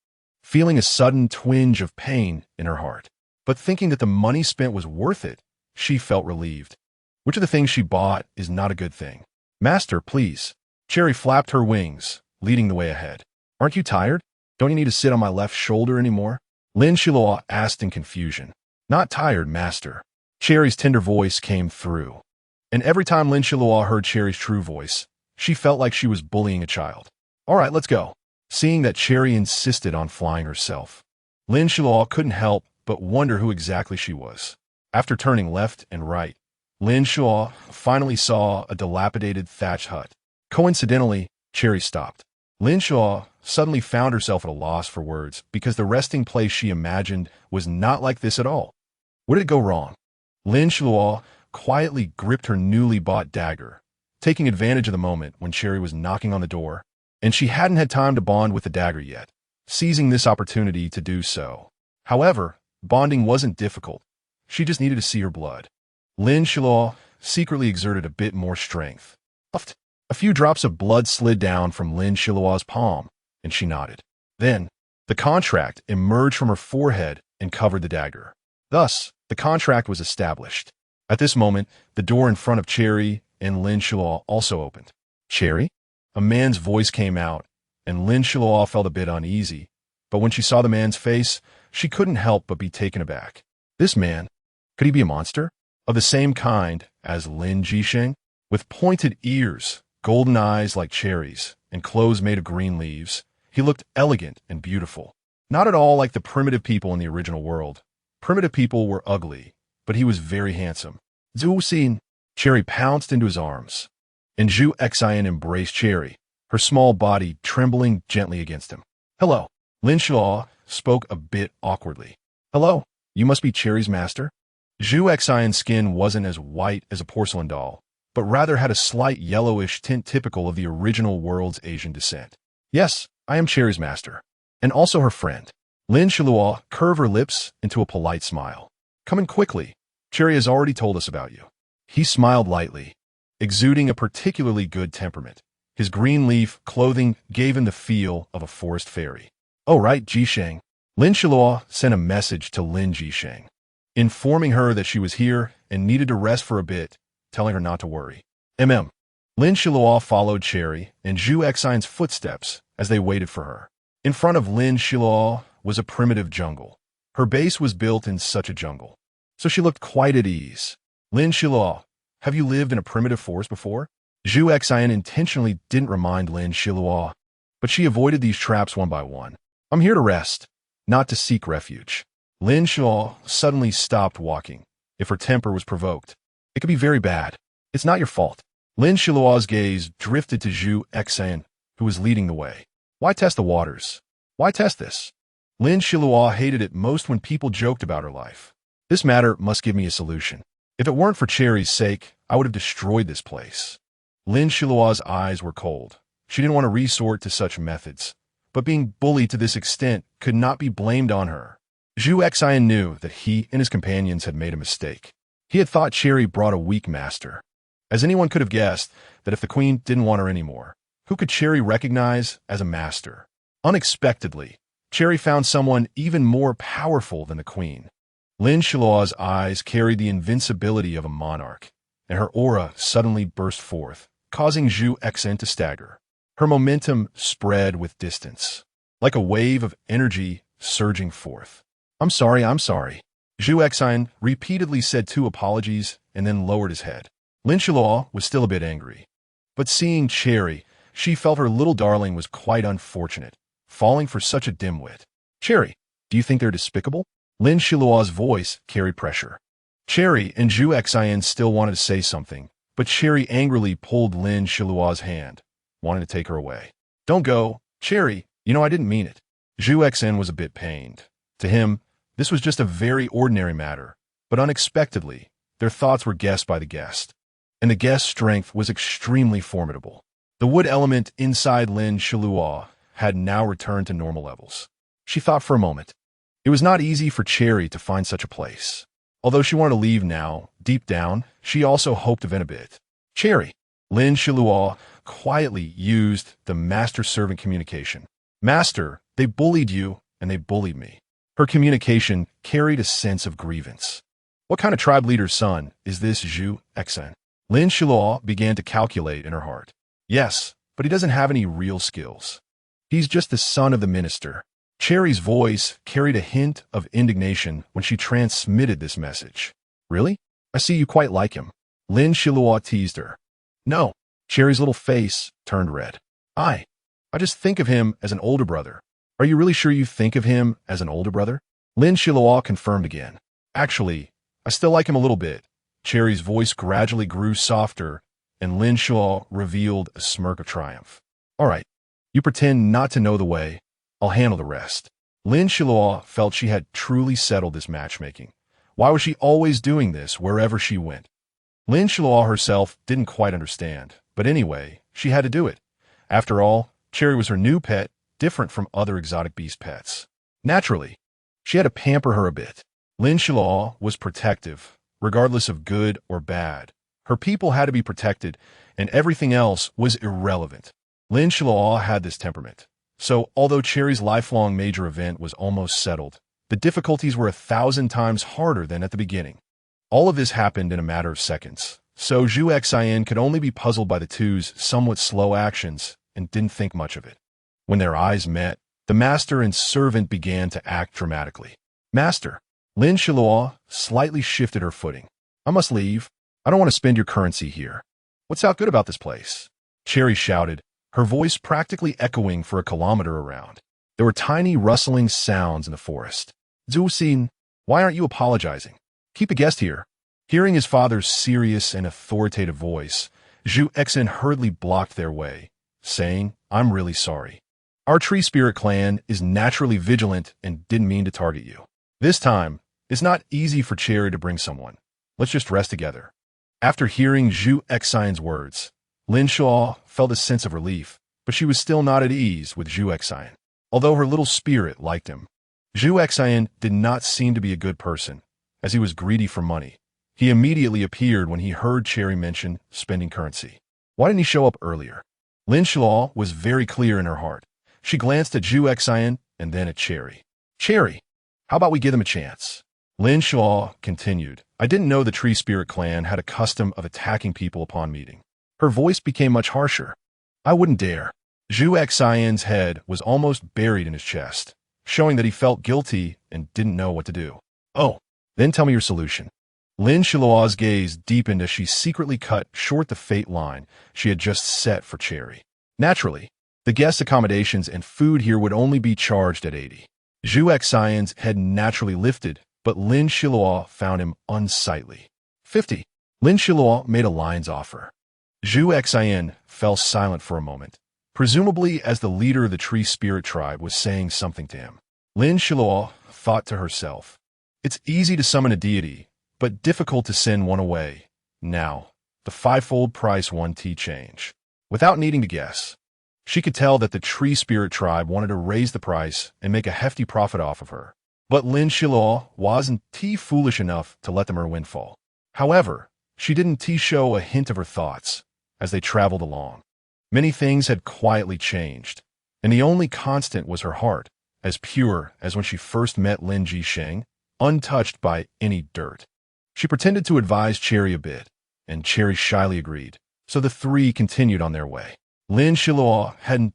[SPEAKER 1] feeling a sudden twinge of pain in her heart. But thinking that the money spent was worth it, she felt relieved. Which of the things she bought is not a good thing? Master, please. Cherry flapped her wings, leading the way ahead. Aren't you tired? Don't you need to sit on my left shoulder anymore? Lin Xiluo asked in confusion. Not tired, Master. Cherry's tender voice came through. And every time Lin Xiluo heard Cherry's true voice, she felt like she was bullying a child. All right, let's go. Seeing that Cherry insisted on flying herself, Lin Xiluo couldn't help but wonder who exactly she was. After turning left and right, Lin Xiluo finally saw a dilapidated thatched hut. Coincidentally, Cherry stopped. Lin Xiluo suddenly found herself at a loss for words because the resting place she imagined was not like this at all. Where did it go wrong? Lin Xiluo quietly gripped her newly bought dagger, taking advantage of the moment when Cherry was knocking on the door, and she hadn't had time to bond with the dagger yet, seizing this opportunity to do so. However, bonding wasn't difficult. She just needed to see her blood. Lin Xiluo secretly exerted a bit more strength. Puffed. A few drops of blood slid down from Lin Xiluo's palm, and she nodded. Then, the contract emerged from her forehead and covered the dagger. Thus, the contract was established. At this moment, the door in front of Cherry and Lin Xiluo also opened. Cherry? A man's voice came out, and Lin Xiluo felt a bit uneasy, but when she saw the man's face, she couldn't help but be taken aback. This man, could he be a monster? Of the same kind as Lin Jisheng? With pointed ears, golden eyes like cherries, and clothes made of green leaves, he looked elegant and beautiful. Not at all like the primitive people in the original world. Primitive people were ugly, but he was very handsome. Zhu Xin. Cherry pounced into his arms, and Zhu Xian embraced Cherry, her small body trembling gently against him. Hello. Lin Xiluo spoke a bit awkwardly. Hello, you must be Cherry's master? Zhu Xian's skin wasn't as white as a porcelain doll, but rather had a slight yellowish tint typical of the original world's Asian descent. Yes, I am Cherry's master, and also her friend. Lin Xiluo curved her lips into a polite smile. Come in quickly. Cherry has already told us about you. He smiled lightly, exuding a particularly good temperament. His green leaf clothing gave him the feel of a forest fairy. Oh, right, Jisheng. Lin Xiluo sent a message to Lin Jisheng, informing her that she was here and needed to rest for a bit, telling her not to worry. Lin Xiluo followed Cherry and Zhu Xian's footsteps as they waited for her. In front of Lin Xiluo was a primitive jungle. Her base was built in such a jungle, so she looked quite at ease. Lin Xiluo, have you lived in a primitive forest before? Zhu Xian intentionally didn't remind Lin Xiluo, but she avoided these traps one by one. I'm here to rest, not to seek refuge. Lin Xiluo suddenly stopped walking. If her temper was provoked, it could be very bad. It's not your fault. Lin Xiluo's gaze drifted to Zhu Xian, who was leading the way. Why test the waters? Why test this? Lin Xiluo hated it most when people joked about her life. This matter must give me a solution. If it weren't for Cherry's sake, I would have destroyed this place. Lin Xiluo's eyes were cold. She didn't want to resort to such methods, but being bullied to this extent could not be blamed on her. Zhu Xian knew that he and his companions had made a mistake. He had thought Cherry brought a weak master. As anyone could have guessed that if the queen didn't want her anymore, who could Cherry recognize as a master? Unexpectedly, Cherry found someone even more powerful than the queen. Lin Xiluo's eyes carried the invincibility of a monarch, and her aura suddenly burst forth, causing Zhu Xian to stagger. Her momentum spread with distance, like a wave of energy surging forth. I'm sorry. Zhu Xian repeatedly said two apologies and then lowered his head. Lin Xiluo was still a bit angry, but seeing Cherry, she felt her little darling was quite unfortunate, falling for such a dimwit. Cherry, do you think they're despicable? Lin Xiluo's voice carried pressure. Cherry and Zhu Xian still wanted to say something, but Cherry angrily pulled Lin Xiluo's hand, wanting to take her away. Don't go, Cherry, I didn't mean it. Zhu Xian was a bit pained. To him, this was just a very ordinary matter, but unexpectedly, their thoughts were guessed by the guest, and the guest's strength was extremely formidable. The wood element inside Lin Xiluo had now returned to normal levels. She thought for a moment. It was not easy for Cherry to find such a place. Although she wanted to leave now, deep down, she also hoped to vent a bit. Cherry. Lin Xiluo quietly used the master-servant communication. Master, they bullied you, and they bullied me. Her communication carried a sense of grievance. What kind of tribe leader's son is this Zhu Xian? Lin Xiluo began to calculate in her heart. Yes, but he doesn't have any real skills. He's just the son of the minister. Cherry's voice carried a hint of indignation when she transmitted this message. Really? I see you quite like him. Lin Xiluo teased her. No. Cherry's little face turned red. I just think of him as an older brother. Are you really sure you think of him as an older brother? Lin Xiluo confirmed again. Actually, I still like him a little bit. Cherry's voice gradually grew softer, and Lin Xiluo revealed a smirk of triumph. All right, you pretend not to know the way. I'll handle the rest. Lin Xiluo felt she had truly settled this matchmaking. Why was she always doing this wherever she went? Lin Xiluo herself didn't quite understand, but anyway, she had to do it. After all, Cherry was her new pet, different from other exotic beast pets. Naturally, she had to pamper her a bit. Lin Xiluo was protective, regardless of good or bad. Her people had to be protected, and everything else was irrelevant. Lin Xiluo had this temperament. So, although Cherry's lifelong major event was almost settled, the difficulties were 1,000 times harder than at the beginning. All of this happened in a matter of seconds, so Zhu Xian could only be puzzled by the two's somewhat slow actions and didn't think much of it. When their eyes met, the master and servant began to act dramatically. Master. Lin Xiluo slightly shifted her footing. I must leave. I don't want to spend your currency here. What's out good about this place? Cherry shouted, her voice practically echoing for a kilometer around. There were tiny rustling sounds in the forest. Zhu, why aren't you apologizing? Keep a guest here. Hearing his father's serious and authoritative voice, Zhu hurriedly blocked their way, saying, I'm really sorry. Our tree spirit clan is naturally vigilant and didn't mean to target you. This time, it's not easy for Cherry to bring someone. Let's just rest together. After hearing Zhu words, Lin Xiluo felt a sense of relief, but she was still not at ease with Zhu. Although her little spirit liked him. Zhu did not seem to be a good person, as he was greedy for money. He immediately appeared when he heard Cherry mention spending currency. Why didn't he show up earlier? Lin Xiluo was very clear in her heart. She glanced at Zhu and then at Cherry. Cherry, how about we give them a chance? Lin Xiluo continued. I didn't know the Tree Spirit Clan had a custom of attacking people upon meeting. Her voice became much harsher. I wouldn't dare. Zhu head was almost buried in his chest, showing that he felt guilty and didn't know what to do. Oh, then tell me your solution. Lin Xiluo's gaze deepened as she secretly cut short the fate line she had just set for Cherry. Naturally, the guest accommodations and food here would only be charged at 80. Zhu head naturally lifted, but Lin Xiluo found him unsightly. 50. Lin Xiluo made a lion's offer. Zhu fell silent for a moment, presumably as the leader of the Tree Spirit Tribe was saying something to him. Lin Xiluo thought to herself, it's easy to summon a deity, but difficult to send one away. Now, the fivefold price 1T change. Without needing to guess, she could tell that the Tree Spirit Tribe wanted to raise the price and make a hefty profit off of her. But Lin Xiluo wasn't foolish enough to let them her windfall. However, she didn't show a hint of her thoughts as they traveled along. Many things had quietly changed, and the only constant was her heart, as pure as when she first met Lin Jisheng, untouched by any dirt. She pretended to advise Cherry a bit, and Cherry shyly agreed, so the three continued on their way. Lin Xiluo hadn't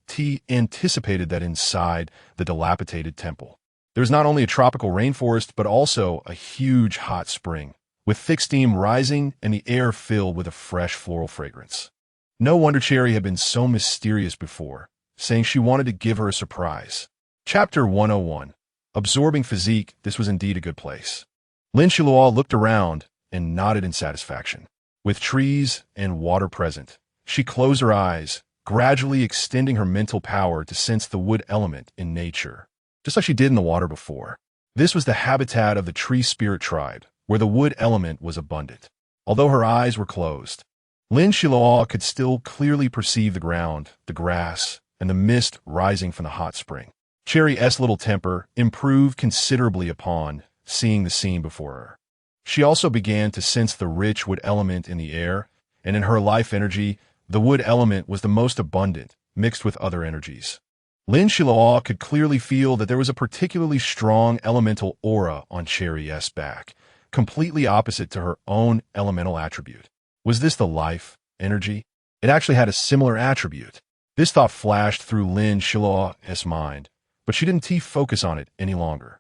[SPEAKER 1] anticipated that inside the dilapidated temple, there was not only a tropical rainforest but also a huge hot spring, with thick steam rising and the air filled with a fresh floral fragrance. No wonder Cherry had been so mysterious before, saying she wanted to give her a surprise. Chapter 101. Absorbing physique, this was indeed a good place. Lin Xiluo looked around and nodded in satisfaction. With trees and water present, she closed her eyes, gradually extending her mental power to sense the wood element in nature, just like she did in the water before. This was the habitat of the Tree Spirit Tribe, where the wood element was abundant. Although her eyes were closed, Lin Xiluo could still clearly perceive the ground, the grass, and the mist rising from the hot spring. Cherry's little temper improved considerably upon seeing the scene before her. She also began to sense the rich wood element in the air, and in her life energy, the wood element was the most abundant, mixed with other energies. Lin Xiluo could clearly feel that there was a particularly strong elemental aura on Cherry's back, completely opposite to her own elemental attribute. Was this the life energy? It actually had a similar attribute. This thought flashed through Lin Xiluo's mind, but she didn't focus on it any longer.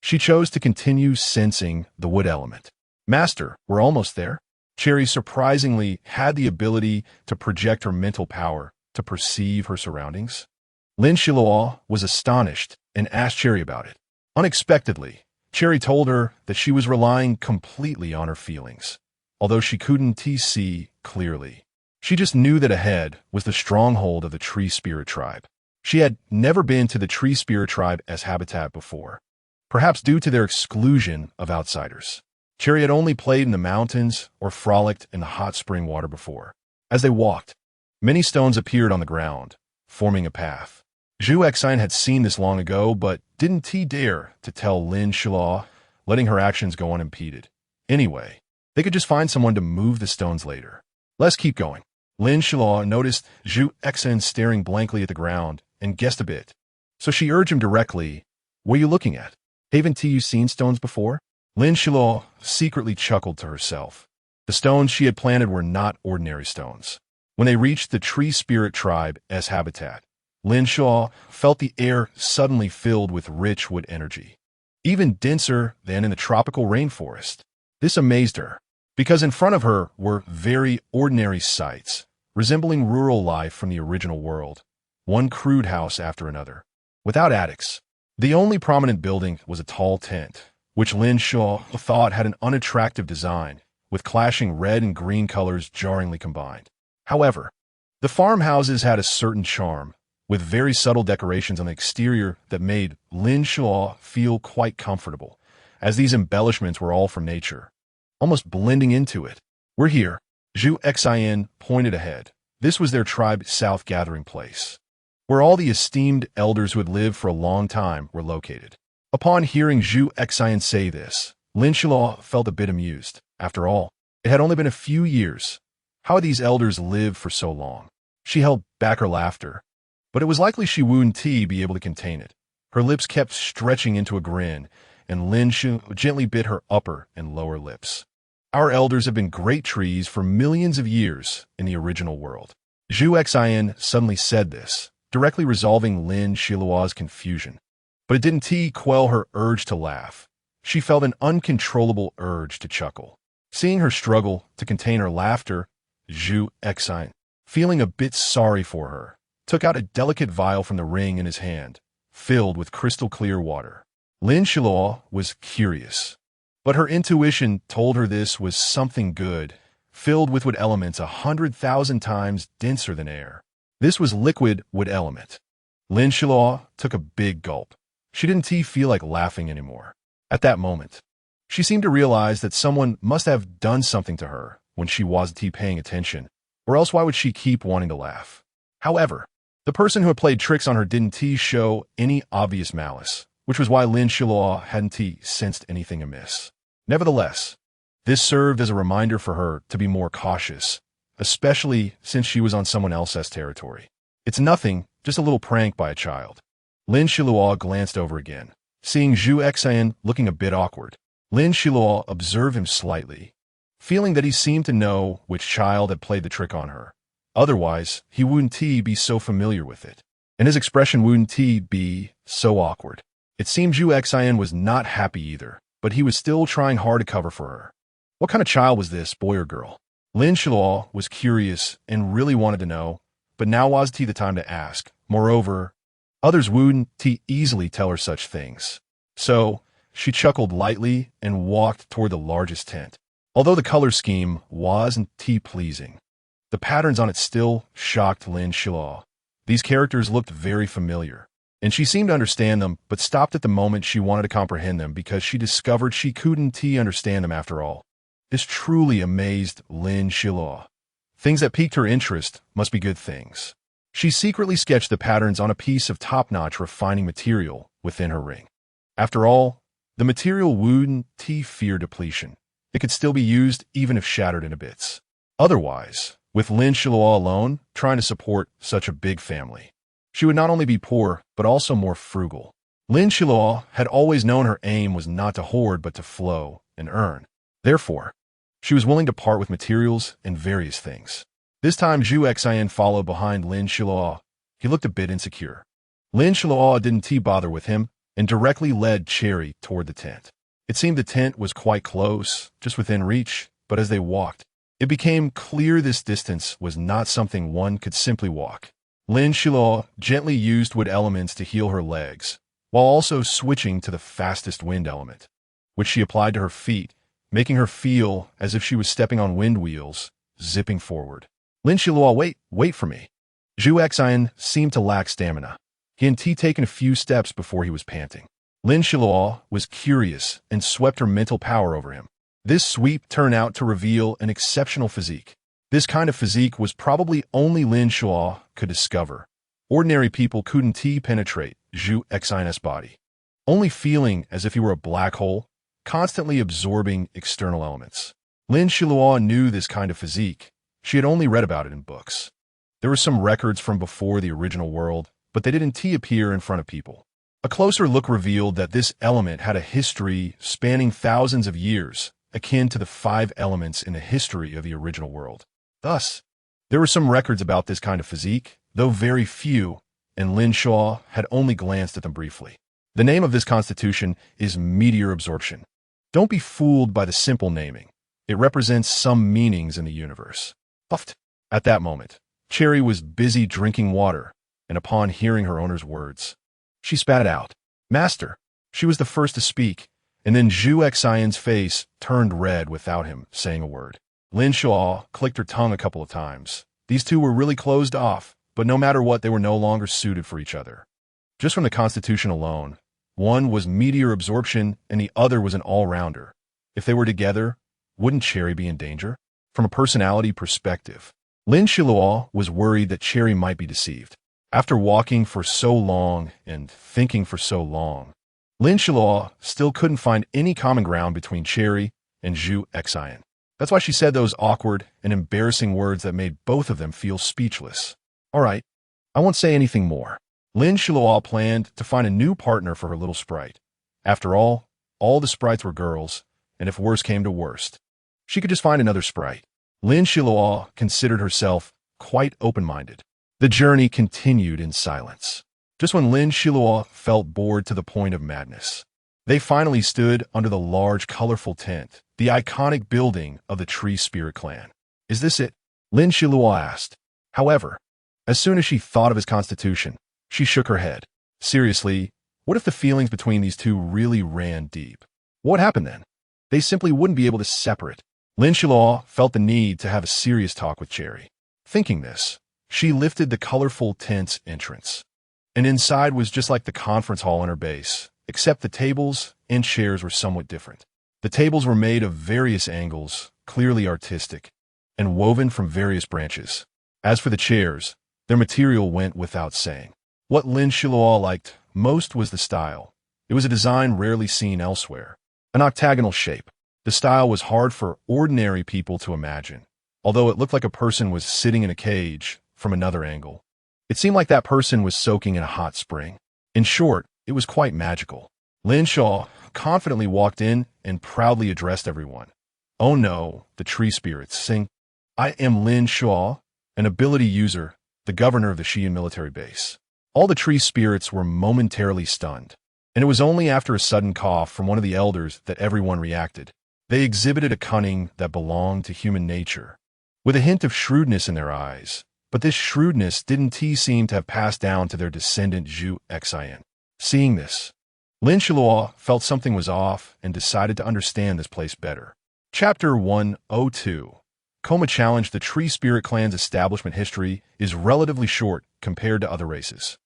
[SPEAKER 1] She chose to continue sensing the wood element. Master, we're almost there. Cherry surprisingly had the ability to project her mental power to perceive her surroundings. Lin Xiluo was astonished and asked Cherry about it. Unexpectedly, Cherry told her that she was relying completely on her feelings, although she couldn't see clearly. She just knew that ahead was the stronghold of the Tree Spirit Tribe. She had never been to the Tree Spirit Tribe as habitat before, perhaps due to their exclusion of outsiders. Cherry had only played in the mountains or frolicked in the hot spring water before. As they walked, many stones appeared on the ground, forming a path. Zhu had seen this long ago, but didn't dare to tell Lin Xiluo, letting her actions go unimpeded. Anyway, they could just find someone to move the stones later. Let's keep going. Lin Xiluo noticed Zhu staring blankly at the ground and guessed a bit. So she urged him directly, what are you looking at? Haven't you seen stones before? Lin Xiluo secretly chuckled to herself. The stones she had planted were not ordinary stones. When they reached the Tree Spirit Tribe's habitat, Lin Xiluo felt the air suddenly filled with rich wood energy. even denser than in the tropical rainforest. This amazed her, because in front of her were very ordinary sights, resembling rural life from the original world, one crude house after another, without attics. The only prominent building was a tall tent, which Lin Xiluo thought had an unattractive design, with clashing red and green colors jarringly combined. However, the farmhouses had a certain charm, with very subtle decorations on the exterior that made Lin Xiluo feel quite comfortable, as these embellishments were all from nature, almost blending into it. "We're here," you.It pointed ahead. This was their tribe south gathering place, where all the esteemed elders who had lived for a long time were located. Upon hearing you.It say this, Lin Xiluo felt a bit amused. After all, it had only been a few years. How had these elders lived for so long? She held back her laughter, but it was likely she wouldn't be able to contain it. Her lips kept stretching into a grin, and Lin Xiluo gently bit her upper and lower lips. "Our elders have been great trees for millions of years in the original world." You.It suddenly said this, directly resolving Lin Xiluo's confusion. But it didn't quell her urge to laugh. She felt an uncontrollable urge to chuckle. Seeing her struggle to contain her laughter, you.It, feeling a bit sorry for her, took out a delicate vial from the ring in his hand, filled with crystal clear water. Lin Xiluo was curious, but her intuition told her this was something good, filled with wood elements 100,000 times denser than air. This was liquid wood element. Lin Xiluo took a big gulp. She didn't feel like laughing anymore. At that moment, she seemed to realize that someone must have done something to her when she wasn't paying attention, or else why would she keep wanting to laugh? However, the person who had played tricks on her didn't show any obvious malice, which was why Lin Xiluo hadn't sensed anything amiss. Nevertheless, this served as a reminder for her to be more cautious, especially since she was on someone else's territory. "It's nothing, just a little prank by a child." Lin Xiluo glanced over again. Seeing you.It looking a bit awkward, Lin Xiluo observed him slightly, feeling that he seemed to know which child had played the trick on her. Otherwise, he wouldn't be so familiar with it, and his expression wouldn't be so awkward. It seemed you.It was not happy either, but he was still trying hard to cover for her. What kind of child was this, boy or girl? Lin Xiluo was curious and really wanted to know, but now wasn't the time to ask. Moreover, others wouldn't easily tell her such things. So, she chuckled lightly and walked toward the largest tent. Although the color scheme wasn't pleasing, the patterns on it still shocked Lin Xiluo. These characters looked very familiar, and she seemed to understand them, but stopped at the moment she wanted to comprehend them because she discovered she couldn't understand them after all. This truly amazed Lin Xiluo. Things that piqued her interest must be good things. She secretly sketched the patterns on a piece of top-notch refining material within her ring. After all, the material wouldn't fear depletion. It could still be used even if shattered into bits. Otherwise, with Lin Xiluo alone trying to support such a big family, she would not only be poor, but also more frugal. Lin Xiluo had always known her aim was not to hoard but to flow and earn. Therefore, she was willing to part with materials and various things. This time, you.It followed behind Lin Xiluo. He looked a bit insecure. Lin Xiluo didn't bother with him and directly led Cherry toward the tent. It seemed the tent was quite close, just within reach, but as they walked, it became clear this distance was not something one could simply walk. Lin Xiluo gently used wood elements to heal her legs, while also switching to the fastest wind element, which she applied to her feet, making her feel as if she was stepping on wind wheels, zipping forward. Lin Xiluo, wait for me. You.It seemed to lack stamina. He hadn't taken a few steps before he was panting. Lin Xiluo was curious and swept her mental power over him. This sweep turned out to reveal an exceptional physique. This kind of physique was probably only Lin Xiluo could discover. Ordinary people couldn't penetrate you.It's body, only feeling as if he were a black hole, constantly absorbing external elements. Lin Xiluo knew this kind of physique. She had only read about it in books. There were some records from before the original world, but they didn't appear in front of people. A closer look revealed that this element had a history spanning thousands of years, akin to the 5 elements in the history of the original world. Thus, there were some records about this kind of physique, though very few, and Lin Xiluo had only glanced at them briefly. The name of this constitution is meteor absorption. Don't be fooled by the simple naming. It represents some meanings in the universe. Puffed. At that moment, Cherry was busy drinking water, and upon hearing her owner's words, she spat out, "Master." She was the first to speak, and then you.It face turned red without him saying a word. Lin Xiluo clicked her tongue a couple of times. These two were really closed off, but no matter what, they were no longer suited for each other. Just from the constitution alone, one was meteor absorption and the other was an all-rounder. If they were together, wouldn't Cherry be in danger? From a personality perspective, Lin Xiluo was worried that Cherry might be deceived. After walking for so long and thinking for so long, Lin Xiluo still couldn't find any common ground between Cherry and you.It. That's why she said those awkward and embarrassing words that made both of them feel speechless. All right, I won't say anything more. Lin Xiluo planned to find a new partner for her little sprite. After all the sprites were girls, and if worse came to worst, she could just find another sprite. Lin Xiluo considered herself quite open-minded. The journey continued in silence. Just when Lin Xiluo felt bored to the point of madness, they finally stood under the large, colorful tent, the iconic building of the Tree Spirit clan. "Is this it?" Lin Xiluo asked. However, as soon as she thought of his constitution, she shook her head. Seriously, what if the feelings between these two really ran deep? What happened then? They simply wouldn't be able to separate. Lin Xiluo felt the need to have a serious talk with Cherry. Thinking this, she lifted the colorful tent's entrance. And inside was just like the conference hall in her base, except the tables and chairs were somewhat different. The tables were made of various angles, clearly artistic, and woven from various branches. As for the chairs, their material went without saying. What Lin Xiluo liked most was the style. It was a design rarely seen elsewhere. An octagonal shape. The style was hard for ordinary people to imagine, although it looked like a person was sitting in a cage from another angle. It seemed like that person was soaking in a hot spring. In short, it was quite magical. Lin Xiluo confidently walked in and proudly addressed everyone. "Oh no, the tree spirits sing. I am Lin Xiluo, an ability user, the governor of the Xi'an military base." All the tree spirits were momentarily stunned, and it was only after a sudden cough from one of the elders that everyone reacted. They exhibited a cunning that belonged to human nature, with a hint of shrewdness in their eyes. But this shrewdness didn't seem to have passed down to their descendant you.It. Seeing this, Lin Xiluo felt something was off and decided to understand this place better. Chapter 102. Coma challenged the Tree Spirit clan's establishment history is relatively short compared to other races.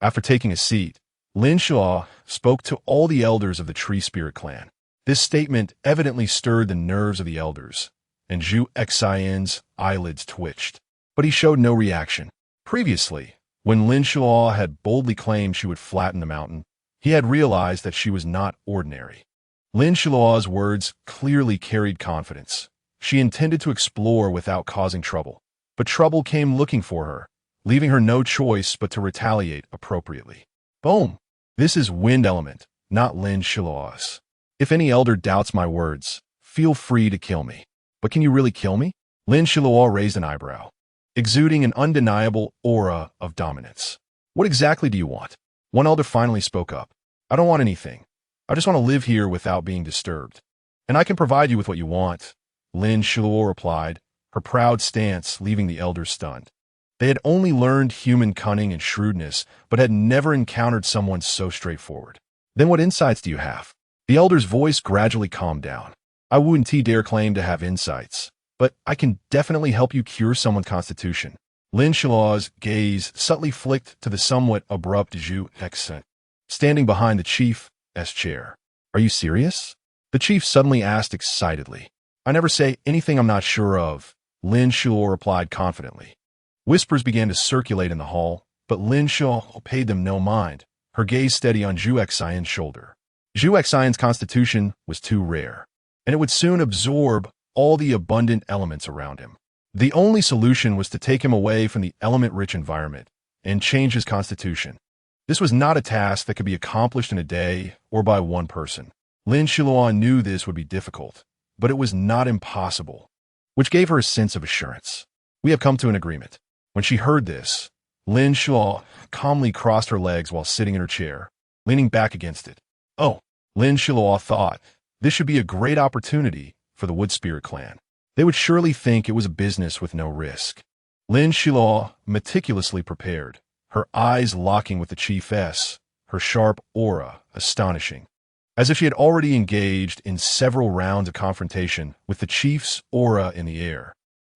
[SPEAKER 1] After taking a seat, Lin Xiluo spoke to all the elders of the Tree Spirit clan. This statement evidently stirred the nerves of the elders, and you.It's eyelids twitched. But he showed no reaction. Previously, when Lin Xiluo had boldly claimed she would flatten the mountain, he had realized that she was not ordinary. Lin Xiluo's words clearly carried confidence. She intended to explore without causing trouble, but trouble came looking for her, leaving her no choice but to retaliate appropriately. Boom! This is wind element, not Lin Xiluo's. If any elder doubts my words, feel free to kill me. But can you really kill me? Lin Xiluo raised an eyebrow, exuding an undeniable aura of dominance. What exactly do you want? One elder finally spoke up. I don't want anything. I just want to live here without being disturbed. And I can provide you with what you want, Lin Xiluo replied, her proud stance leaving the elders stunned. They had only learned human cunning and shrewdness, but had never encountered someone so straightforward. Then what insights do you have? The elder's voice gradually calmed down. I wouldn't dare claim to have insights, but I can definitely help you cure someone's constitution. Lin Xiluo's gaze subtly flicked to the somewhat abrupt you.It, standing behind the chief's chair. Are you serious? The chief suddenly asked excitedly. I never say anything I'm not sure of, Lin Xiluo replied confidently. Whispers began to circulate in the hall, but Lin Xiluo paid them no mind, her gaze steady on you.It's shoulder. you.It's constitution was too rare, and it would soon absorb all the abundant elements around him. The only solution was to take him away from the element-rich environment and change his constitution. This was not a task that could be accomplished in a day or by one person. Lin Xiluo knew this would be difficult, but it was not impossible, which gave her a sense of assurance. We have come to an agreement. When she heard this, Lin Xiluo calmly crossed her legs while sitting in her chair. leaning back against it. Oh, Lin Xiluo thought, this should be a great opportunity for the Wood Spirit clan. They would surely think it was a business with no risk. Lin Xiluo meticulously prepared, her eyes locking with the chiefess, her sharp aura astonishing. As if she had already engaged in several rounds of confrontation with the chief's aura in the air.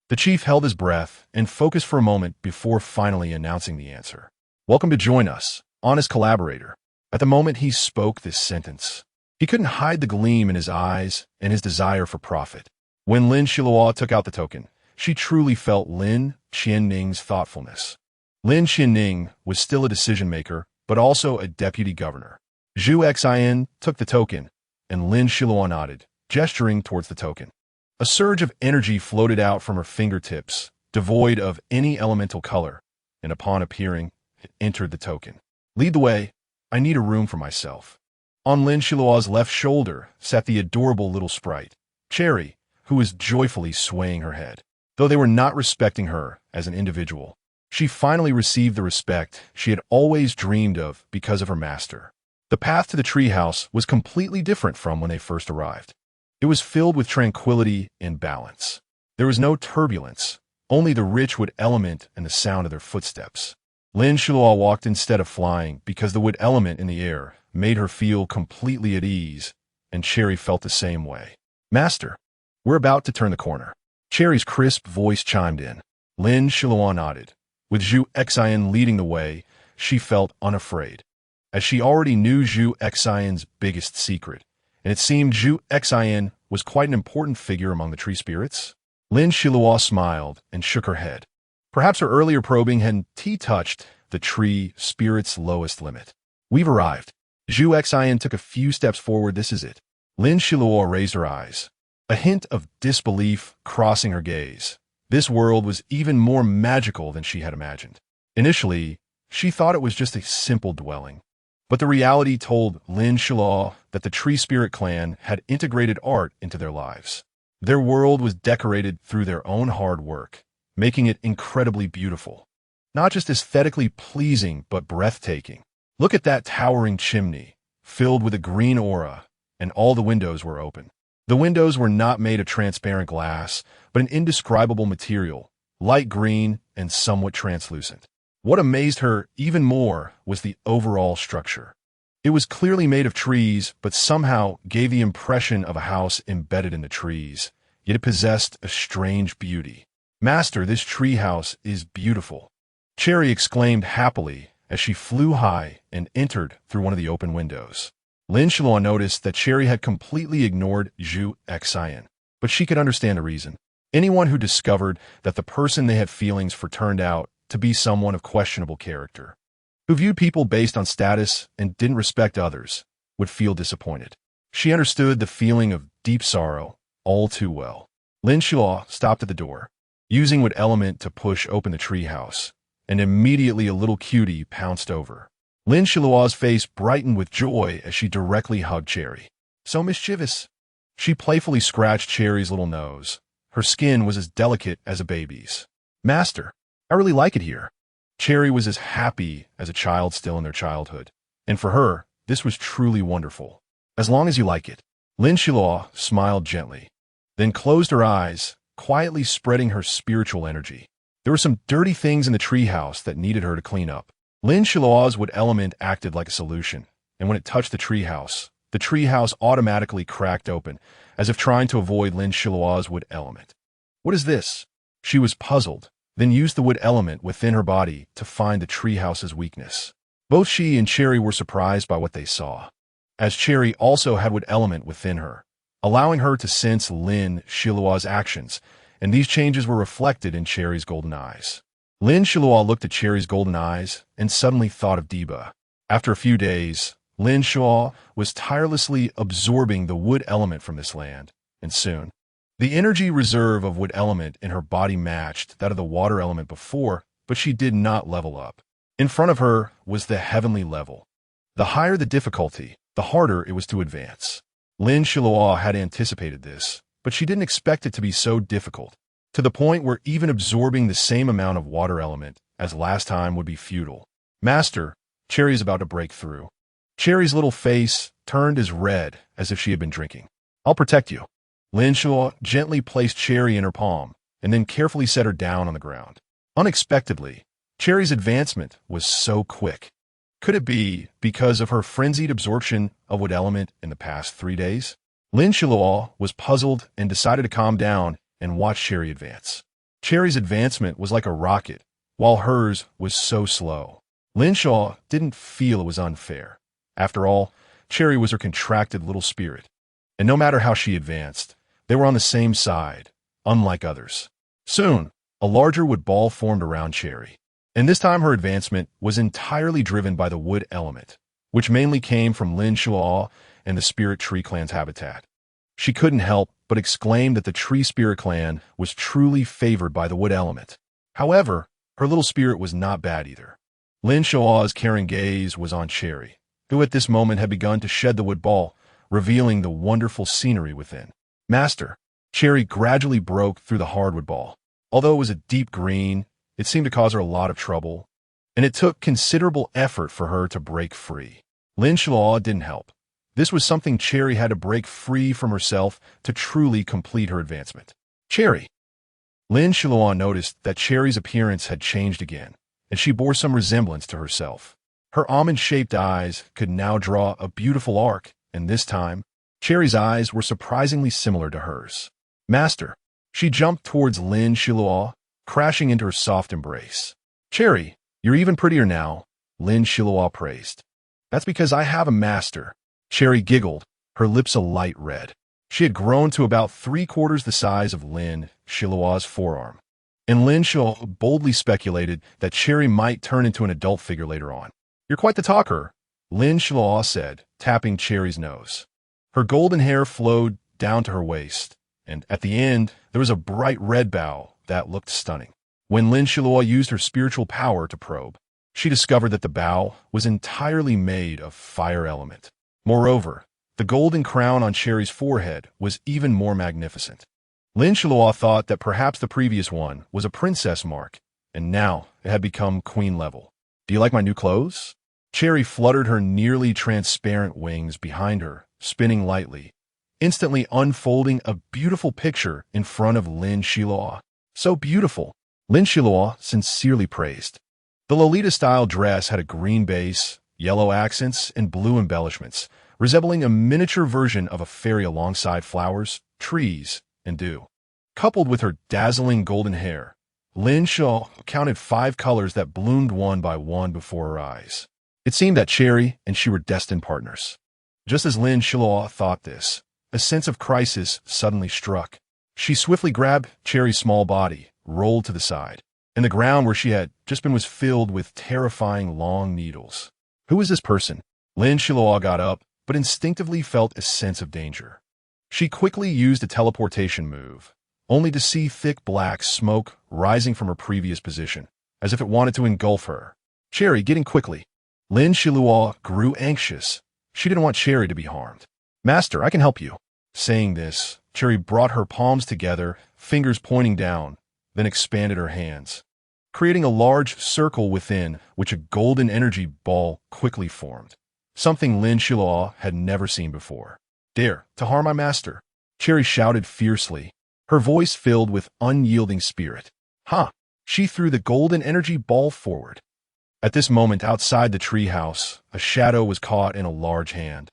[SPEAKER 1] The chief held his breath and focused for a moment before finally announcing the answer. Welcome to join us, honest collaborator. At the moment he spoke this sentence, he couldn't hide the gleam in his eyes and his desire for profit. When Lin Xiluo took out the token, she truly felt Lin Qianning's thoughtfulness. Lin Qianning was still a decision-maker, but also a deputy governor. you.It took the token, and Lin Xiluo nodded, gesturing towards the token. A surge of energy floated out from her fingertips, devoid of any elemental color, and upon appearing, it entered the token. Lead the way. I need a room for myself. On Lin Xiluo's left shoulder sat the adorable little sprite, Cherry, who was joyfully swaying her head. Though they were not respecting her as an individual, she finally received the respect she had always dreamed of because of her master. The path to the treehouse was completely different from when they first arrived. It was filled with tranquility and balance. There was no turbulence, only the rich wood element and the sound of their footsteps. Lin Xiluo walked instead of flying because the wood element in the air made her feel completely at ease, and Cherry felt the same way. Master, we're about to turn the corner. Cherry's crisp voice chimed in. Lin Xiluo nodded. With you.It leading the way, she felt unafraid, as she already knew you.It's biggest secret, and it seemed you.It was quite an important figure among the tree spirits. Lin Xiluo smiled and shook her head. Perhaps her earlier probing had touched the tree spirit's lowest limit. We've arrived. you.It took a few steps forward. This is it. Lin Xiluo raised her eyes, a hint of disbelief crossing her gaze. This world was even more magical than she had imagined. Initially, she thought it was just a simple dwelling. But the reality told Lin Xiluo that the Tree Spirit clan had integrated art into their lives. Their world was decorated through their own hard work, making it incredibly beautiful. Not just aesthetically pleasing, but breathtaking. Look at that towering chimney, filled with a green aura, and all the windows were open. The windows were not made of transparent glass, but an indescribable material, light green and somewhat translucent. What amazed her even more was the overall structure. It was clearly made of trees, but somehow gave the impression of a house embedded in the trees, yet it possessed a strange beauty. Master, this tree house is beautiful. Cherry exclaimed happily as she flew high and entered through one of the open windows. Lin Xiluo noticed that Cherry had completely ignored you.It, but she could understand the reason. Anyone who discovered that the person they had feelings for turned out to be someone of questionable character, who viewed people based on status and didn't respect others, would feel disappointed. She understood the feeling of deep sorrow all too well. Lin Xiluo stopped at the door, using wood element to push open the treehouse, and immediately a little cutie pounced over. Lin Xiluo's face brightened with joy as she directly hugged Cherry. So mischievous. She playfully scratched Cherry's little nose. Her skin was as delicate as a baby's. Master, I really like it here. Cherry was as happy as a child still in their childhood, and for her, this was truly wonderful. As long as you like it. Lin Xiluo smiled gently, then closed her eyes, quietly spreading her spiritual energy. There were some dirty things in the treehouse that needed her to clean up. Lin Xiluo's wood element acted like a solution, and when it touched the treehouse automatically cracked open, as if trying to avoid Lin Xiluo's wood element. What is this? She was puzzled, then used the wood element within her body to find the treehouse's weakness. Both she and Cherry were surprised by what they saw, as Cherry also had wood element within her, allowing her to sense Lin Xiluo's actions, and these changes were reflected in Cherry's golden eyes. Lin Xiluo looked at Cherry's golden eyes and suddenly thought of Deba. After a few days, Lin Xiluo was tirelessly absorbing the wood element from this land, and soon, the energy reserve of wood element in her body matched that of the water element before, but she did not level up. In front of her was the heavenly level. The higher the difficulty, the harder it was to advance. Lin Xiluo had anticipated this, but she didn't expect it to be so difficult, to the point where even absorbing the same amount of water element as last time would be futile. Master, Cherry is about to break through. Cherry's little face turned as red as if she had been drinking. I'll protect you. Lin Xiluo gently placed Cherry in her palm and then carefully set her down on the ground. Unexpectedly, Cherry's advancement was so quick. Could it be because of her frenzied absorption of wood element in the past 3 days? Lin Xiluo was puzzled and decided to calm down and watch Cherry advance. Cherry's advancement was like a rocket, while hers was so slow. Lin Xiluo didn't feel it was unfair. After all, Cherry was her contracted little spirit. And no matter how she advanced, they were on the same side, unlike others. Soon, a larger wood ball formed around Cherry. And this time her advancement was entirely driven by the wood element, which mainly came from Lin Xiluo and the Spirit Tree Clan's habitat. She couldn't help but exclaim that the Tree Spirit Clan was truly favored by the wood element. However, her little spirit was not bad either. Lin Xiluo's caring gaze was on Cherry, who at this moment had begun to shed the wood ball, revealing the wonderful scenery within. Master, Cherry gradually broke through the hardwood ball. Although it was a deep green, it seemed to cause her a lot of trouble, and it took considerable effort for her to break free. Lin Xiluo didn't help. This was something Cherry had to break free from herself to truly complete her advancement. Cherry. Lin Xiluo noticed that Cherry's appearance had changed again, and she bore some resemblance to herself. Her almond-shaped eyes could now draw a beautiful arc, and this time, Cherry's eyes were surprisingly similar to hers. Master. She jumped towards Lin Xiluo, crashing into her soft embrace. Cherry, you're even prettier now, Lin Xiluo praised. That's because I have a master. Cherry giggled, her lips a light red. She had grown to about 3/4 the size of Lin Xiluo's forearm. And Lin Xiluo boldly speculated that Cherry might turn into an adult figure later on. You're quite the talker, Lin Xiluo said, tapping Cherry's nose. Her golden hair flowed down to her waist, and at the end, there was a bright red bow that looked stunning. When Lin Xiluo used her spiritual power to probe, she discovered that the bow was entirely made of fire element. Moreover, the golden crown on Cherry's forehead was even more magnificent. Lin Xiluo thought that perhaps the previous one was a princess mark, and now it had become queen level. Do you like my new clothes? Cherry fluttered her nearly transparent wings behind her, spinning lightly, instantly unfolding a beautiful picture in front of Lin Xiluo. So beautiful, Lin Xiluo sincerely praised. The Lolita-style dress had a green base, yellow accents, and blue embellishments, resembling a miniature version of a fairy alongside flowers, trees, and dew. Coupled with her dazzling golden hair, Lin Xiluo counted 5 colors that bloomed one by one before her eyes. It seemed that Cherry and she were destined partners. Just as Lin Xiluo thought this, a sense of crisis suddenly struck. She swiftly grabbed Cherry's small body, rolled to the side, and the ground where she had just been was filled with terrifying long needles. Who is this person? Lin Xiluo got up, but instinctively felt a sense of danger. She quickly used a teleportation move, only to see thick black smoke rising from her previous position, as if it wanted to engulf her. Cherry, getting quickly. Lin Xiluo grew anxious. She didn't want Cherry to be harmed. Master, I can help you. Saying this, Cherry brought her palms together, fingers pointing down, then expanded her hands, creating a large circle within which a golden energy ball quickly formed, something Lin Xiluo had never seen before. Dare to harm my master, Cherry shouted fiercely, her voice filled with unyielding spirit. Ha! She threw the golden energy ball forward. At this moment outside the treehouse, a shadow was caught in a large hand.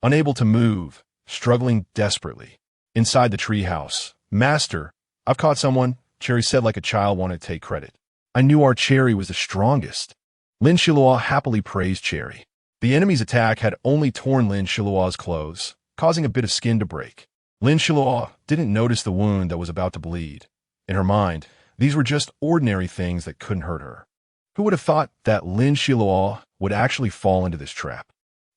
[SPEAKER 1] Unable to move, struggling desperately. Inside the treehouse, Master, I've caught someone, Cherry said like a child wanted to take credit. I knew our Cherry was the strongest. Lin Xiluo happily praised Cherry. The enemy's attack had only torn Lin Xiluo's clothes, causing a bit of skin to break. Lin Xiluo didn't notice the wound that was about to bleed. In her mind, these were just ordinary things that couldn't hurt her. Who would have thought that Lin Xiluo would actually fall into this trap?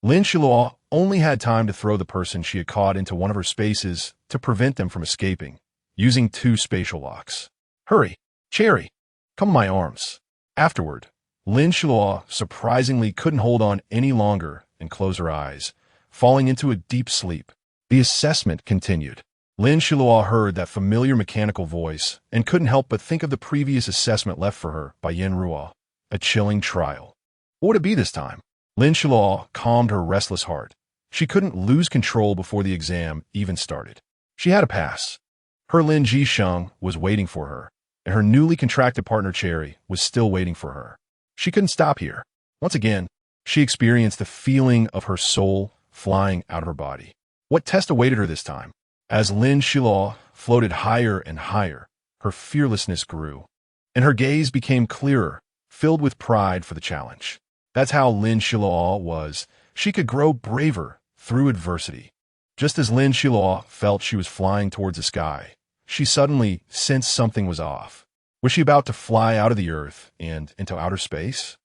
[SPEAKER 1] Lin Xiluo only had time to throw the person she had caught into one of her spaces to prevent them from escaping, using 2 spatial locks. Hurry, Cherry, come in my arms. Afterward, Lin Xiluo surprisingly couldn't hold on any longer and close her eyes, falling into a deep sleep. The assessment continued. Lin Xiluo heard that familiar mechanical voice and couldn't help but think of the previous assessment left for her by Yin Ruo, a chilling trial. What would it be this time? Lin Xiluo calmed her restless heart. She couldn't lose control before the exam even started. She had a pass. Her Lin Jisheng was waiting for her, and her newly contracted partner Cherry was still waiting for her. She couldn't stop here. Once again, she experienced the feeling of her soul flying out of her body. What test awaited her this time? As Lin Xiluo floated higher and higher, her fearlessness grew, and her gaze became clearer, filled with pride for the challenge. That's how Lin Xiluo was. She could grow braver through adversity. Just as Lin Xiluo felt she was flying towards the sky, she suddenly sensed something was off. Was she about to fly out of the earth and into outer space?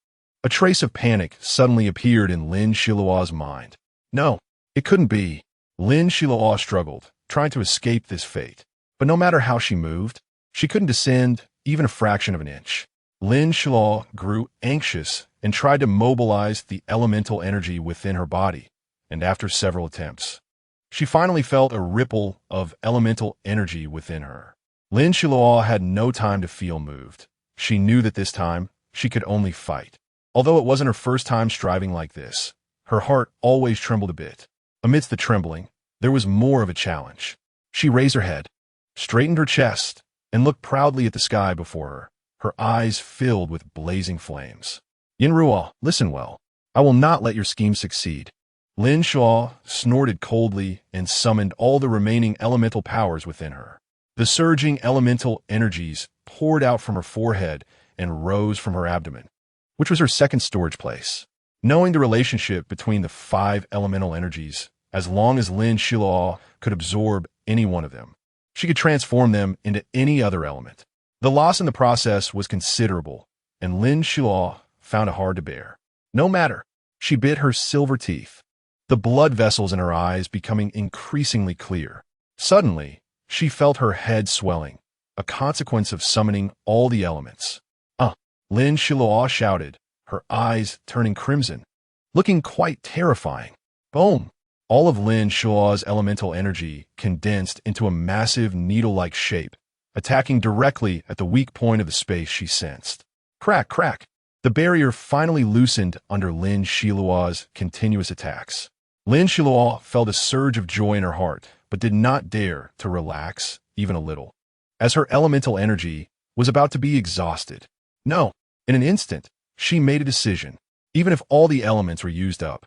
[SPEAKER 1] A trace of panic suddenly appeared in Lin Xiluo's mind. No, it couldn't be. Lin Xiluo struggled, trying to escape this fate. But no matter how she moved, she couldn't descend even a fraction of an inch. Lin Xiluo grew anxious and tried to mobilize the elemental energy within her body, and after several attempts, she finally felt a ripple of elemental energy within her. Lin Xiluo had no time to feel moved. She knew that this time, she could only fight. Although it wasn't her first time striving like this, her heart always trembled a bit. Amidst the trembling, there was more of a challenge. She raised her head, straightened her chest, and looked proudly at the sky before her, her eyes filled with blazing flames. Yin Ruo, listen well. I will not let your scheme succeed. Lin Xiluo snorted coldly and summoned all the remaining elemental powers within her. The surging elemental energies poured out from her forehead and rose from her abdomen, which was her second storage place. Knowing the relationship between the 5 elemental energies, as long as Lin Xiluo could absorb any one of them, she could transform them into any other element. The loss in the process was considerable, and Lin Xiluo found it hard to bear. No matter, she bit her silver teeth, the blood vessels in her eyes becoming increasingly clear. Suddenly, she felt her head swelling, a consequence of summoning all the elements. Lin Xiluo shouted, her eyes turning crimson, looking quite terrifying. Boom! All of Lin Xiluo's elemental energy condensed into a massive needle-like shape, attacking directly at the weak point of the space she sensed. Crack, crack! The barrier finally loosened under Lin Xiluo's continuous attacks. Lin Xiluo felt a surge of joy in her heart, but did not dare to relax even a little, as her elemental energy was about to be exhausted. No, in an instant, she made a decision. Even if all the elements were used up,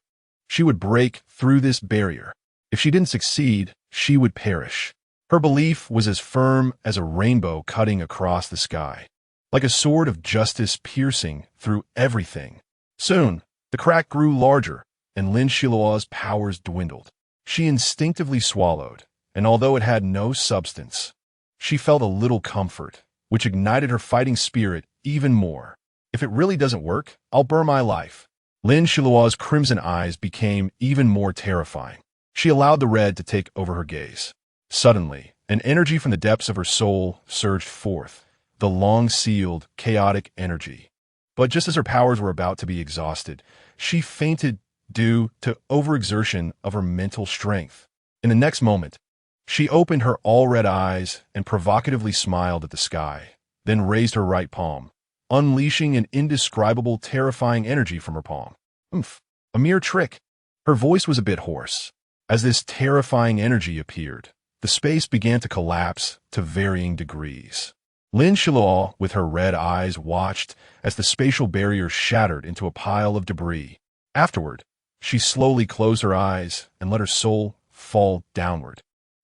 [SPEAKER 1] she would break through this barrier. If she didn't succeed, she would perish. Her belief was as firm as a rainbow cutting across the sky, like a sword of justice piercing through everything. Soon, the crack grew larger, and Lin Xiluo's powers dwindled. She instinctively swallowed, and although it had no substance, she felt a little comfort, which ignited her fighting spirit even more. If it really doesn't work, I'll burn my life. Lin Xiluo's crimson eyes became even more terrifying. She allowed the red to take over her gaze. Suddenly, an energy from the depths of her soul surged forth, the long-sealed, chaotic energy. But just as her powers were about to be exhausted, she fainted due to overexertion of her mental strength. In the next moment, she opened her all-red eyes and provocatively smiled at the sky, then raised her right palm, unleashing an indescribable, terrifying energy from her palm. A mere trick. Her voice was a bit hoarse. As this terrifying energy appeared, the space began to collapse to varying degrees. Lin Xiluo, with her red eyes, watched as the spatial barrier shattered into a pile of debris. Afterward, she slowly closed her eyes and let her soul fall downward.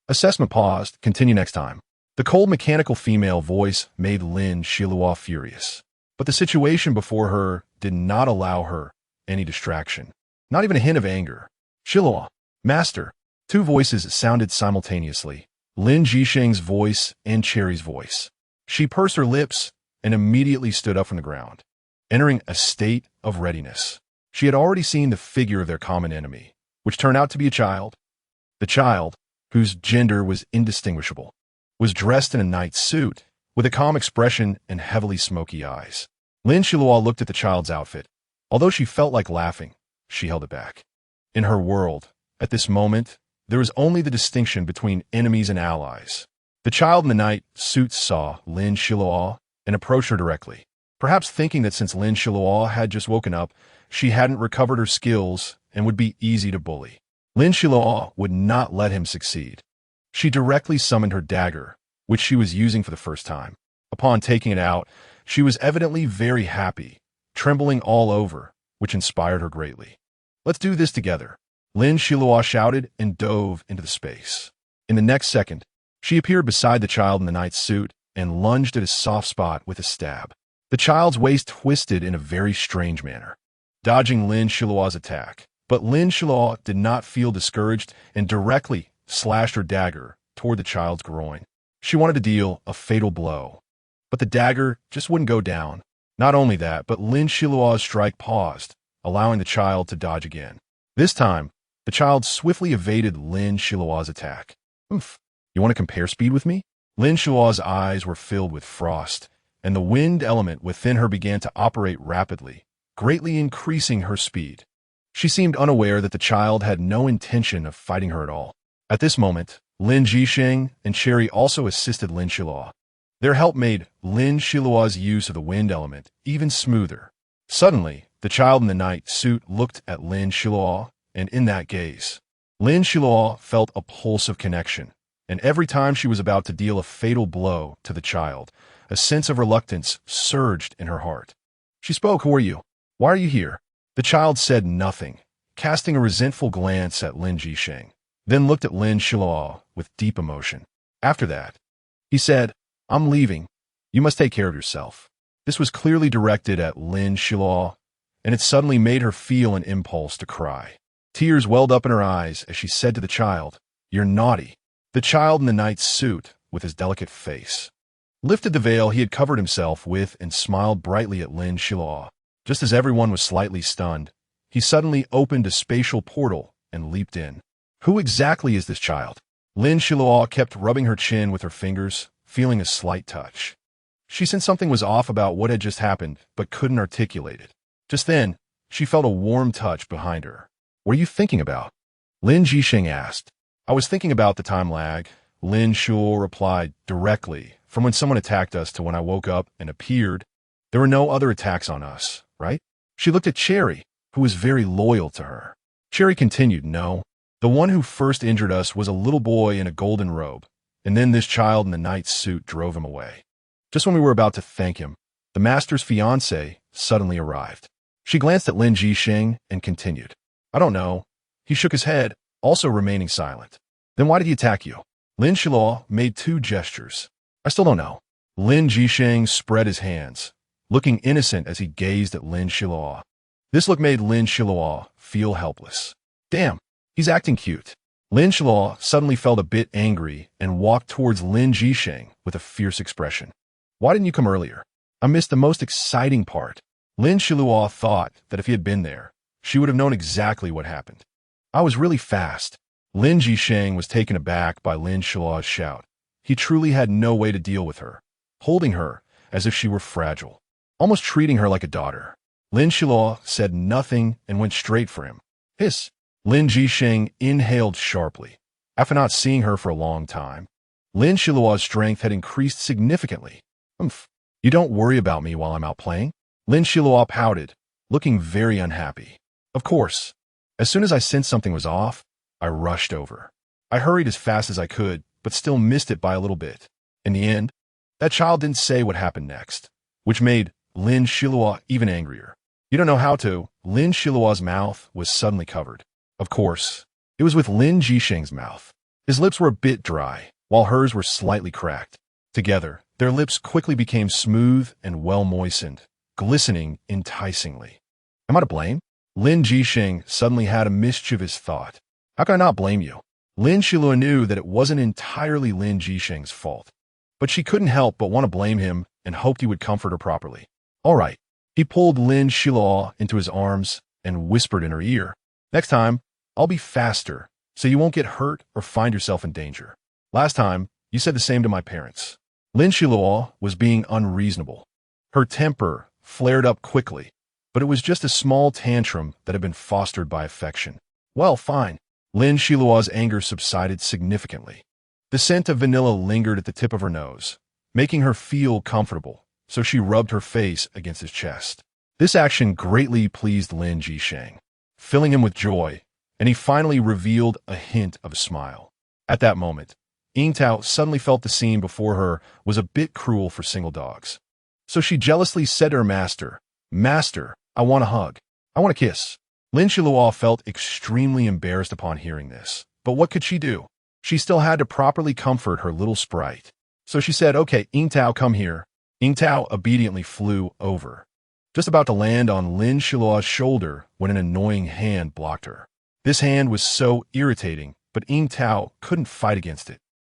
[SPEAKER 1] Assessment paused. Continue next time. The cold mechanical female voice made Lin Xiluo furious. But the situation before her did not allow her any distraction, not even a hint of anger. Xiluo, Master. 2 voices sounded simultaneously, Lin Jisheng's voice and Cherry's voice. She pursed her lips and immediately stood up from the ground, entering a state of readiness. She had already seen the figure of their common enemy, which turned out to be a child. The child, whose gender was indistinguishable, was dressed in a knight's suit, with a calm expression and heavily smoky eyes. Lin Xiluo looked at the child's outfit. Although she felt like laughing, she held it back. In her world, at this moment, there was only the distinction between enemies and allies. The child in the knight's suit saw Lin Xiluo and approached her directly. perhaps thinking that since Lin Xiluo had just woken up, she hadn't recovered her skills and would be easy to bully. Lin Xiluo would not let him succeed. She directly summoned her dagger, which she was using for the first time. Upon taking it out, she was evidently very happy, trembling all over, which inspired her greatly. "Let's do this together," Lin Xiluo shouted and dove into the space. In the next second, she appeared beside the child in the knight's suit and lunged at his soft spot with a stab. The child's waist twisted in a very strange manner, dodging Lin Xiluo's attack. But Lin Xiluo did not feel discouraged and directly slashed her dagger toward the child's groin. She wanted to deal a fatal blow, but the dagger just wouldn't go down. Not only that, but Lin Xiluo's strike paused, allowing the child to dodge again. This time, the child swiftly evaded Lin Xiluo's attack. "Oof, you want to compare speed with me?" Lin Xiluo's eyes were filled with frost, and the wind element within her began to operate rapidly, greatly increasing her speed. She seemed unaware that the child had no intention of fighting her at all. At this moment, Lin Jisheng and Cherry also assisted Lin Xiluo. Their help made Lin Xiluo's use of the wind element even smoother. Suddenly, the child in the night suit looked at Lin Xiluo, and in that gaze, Lin Xiluo felt a pulse of connection, and every time she was about to deal a fatal blow to the child, a sense of reluctance surged in her heart. She spoke, "Who are you? Why are you here?" The child said nothing, casting a resentful glance at Lin Jisheng, then looked at Lin Xiluo with deep emotion. After that, he said, "I'm leaving. You must take care of yourself." This was clearly directed at Lin Xiluo, and it suddenly made her feel an impulse to cry. Tears welled up in her eyes as she said to the child, "You're naughty." The child in the knight's suit, with his delicate face, lifted the veil he had covered himself with and smiled brightly at Lin Xiluo. Just as everyone was slightly stunned, he suddenly opened a spatial portal and leaped in. Who exactly is this child? Lin Xiluo kept rubbing her chin with her fingers, feeling a slight touch. She sensed something was off about what had just happened, but couldn't articulate it. Just then, she felt a warm touch behind her. "What are you thinking about?" Lin Jisheng asked. "I was thinking about the time lag," Lin Xiluo replied directly. "From when someone attacked us to when I woke up and appeared, there were no other attacks on us, right?" She looked at Cherry, who was very loyal to her. Cherry continued, "No. The one who first injured us was a little boy in a golden robe, and then this child in the knight's suit drove him away. Just when we were about to thank him, the master's fiancé suddenly arrived." She glanced at Lin Jisheng and continued, "I don't know." He shook his head, also remaining silent. "Then why did he attack you?" Lin Xiluo made two gestures. "I still don't know." Lin Jisheng spread his hands, looking innocent as he gazed at Lin Xiluo. This look made Lin Xiluo feel helpless. "Damn, he's acting cute." Lin Xiluo suddenly felt a bit angry and walked towards Lin Jisheng with a fierce expression. "Why didn't you come earlier? I missed the most exciting part." Lin Xiluo thought that if he had been there, she would have known exactly what happened. "I was really fast." Lin Jisheng was taken aback by Lin Xiluo's shout. He truly had no way to deal with her, holding her as if she were fragile, almost treating her like a daughter. Lin Xiluo said nothing and went straight for him. "Hiss." Lin Jisheng inhaled sharply. After not seeing her for a long time, Lin Xiluo's strength had increased significantly. "Umph. You don't worry about me while I'm out playing?" Lin Xiluo pouted, looking very unhappy. "Of course. As soon as I sensed something was off, I rushed over. I hurried as fast as I could, but still missed it by a little bit. In the end, that child didn't say what happened next, which made Lin Xiluo even angrier. You don't know how to." Lin Xiluo's mouth was suddenly covered. Of course, it was with Lin Jisheng's mouth. His lips were a bit dry, while hers were slightly cracked. Together, their lips quickly became smooth and well-moistened, glistening enticingly. "Am I to blame?" Lin Jisheng suddenly had a mischievous thought. "How can I not blame you?" Lin Xiluo knew that it wasn't entirely Lin Jisheng's fault, but she couldn't help but want to blame him and hoped he would comfort her properly. "All right." He pulled Lin Xiluo into his arms and whispered in her ear, "Next time, I'll be faster, so you won't get hurt or find yourself in danger. Last time, you said the same to my parents." Lin Xiluo was being unreasonable. Her temper flared up quickly, but it was just a small tantrum that had been fostered by affection. "Well, fine." Lin Xiluo's anger subsided significantly. The scent of vanilla lingered at the tip of her nose, making her feel comfortable, so she rubbed her face against his chest. This action greatly pleased Lin Jisheng, filling him with joy, and he finally revealed a hint of a smile. At that moment, Yingtao suddenly felt the scene before her was a bit cruel for single dogs. So she jealously said to her master, "Master, I want a hug. I want a kiss." Lin Xiluo felt extremely embarrassed upon hearing this, but what could she do? She still had to properly comfort her little sprite. So she said, "Okay, Yingtao, come here." Yingtao obediently flew over, just about to land on Lin Xiluo's shoulder when an annoying hand blocked her. This hand was so irritating, but Yingtao couldn't fight against it,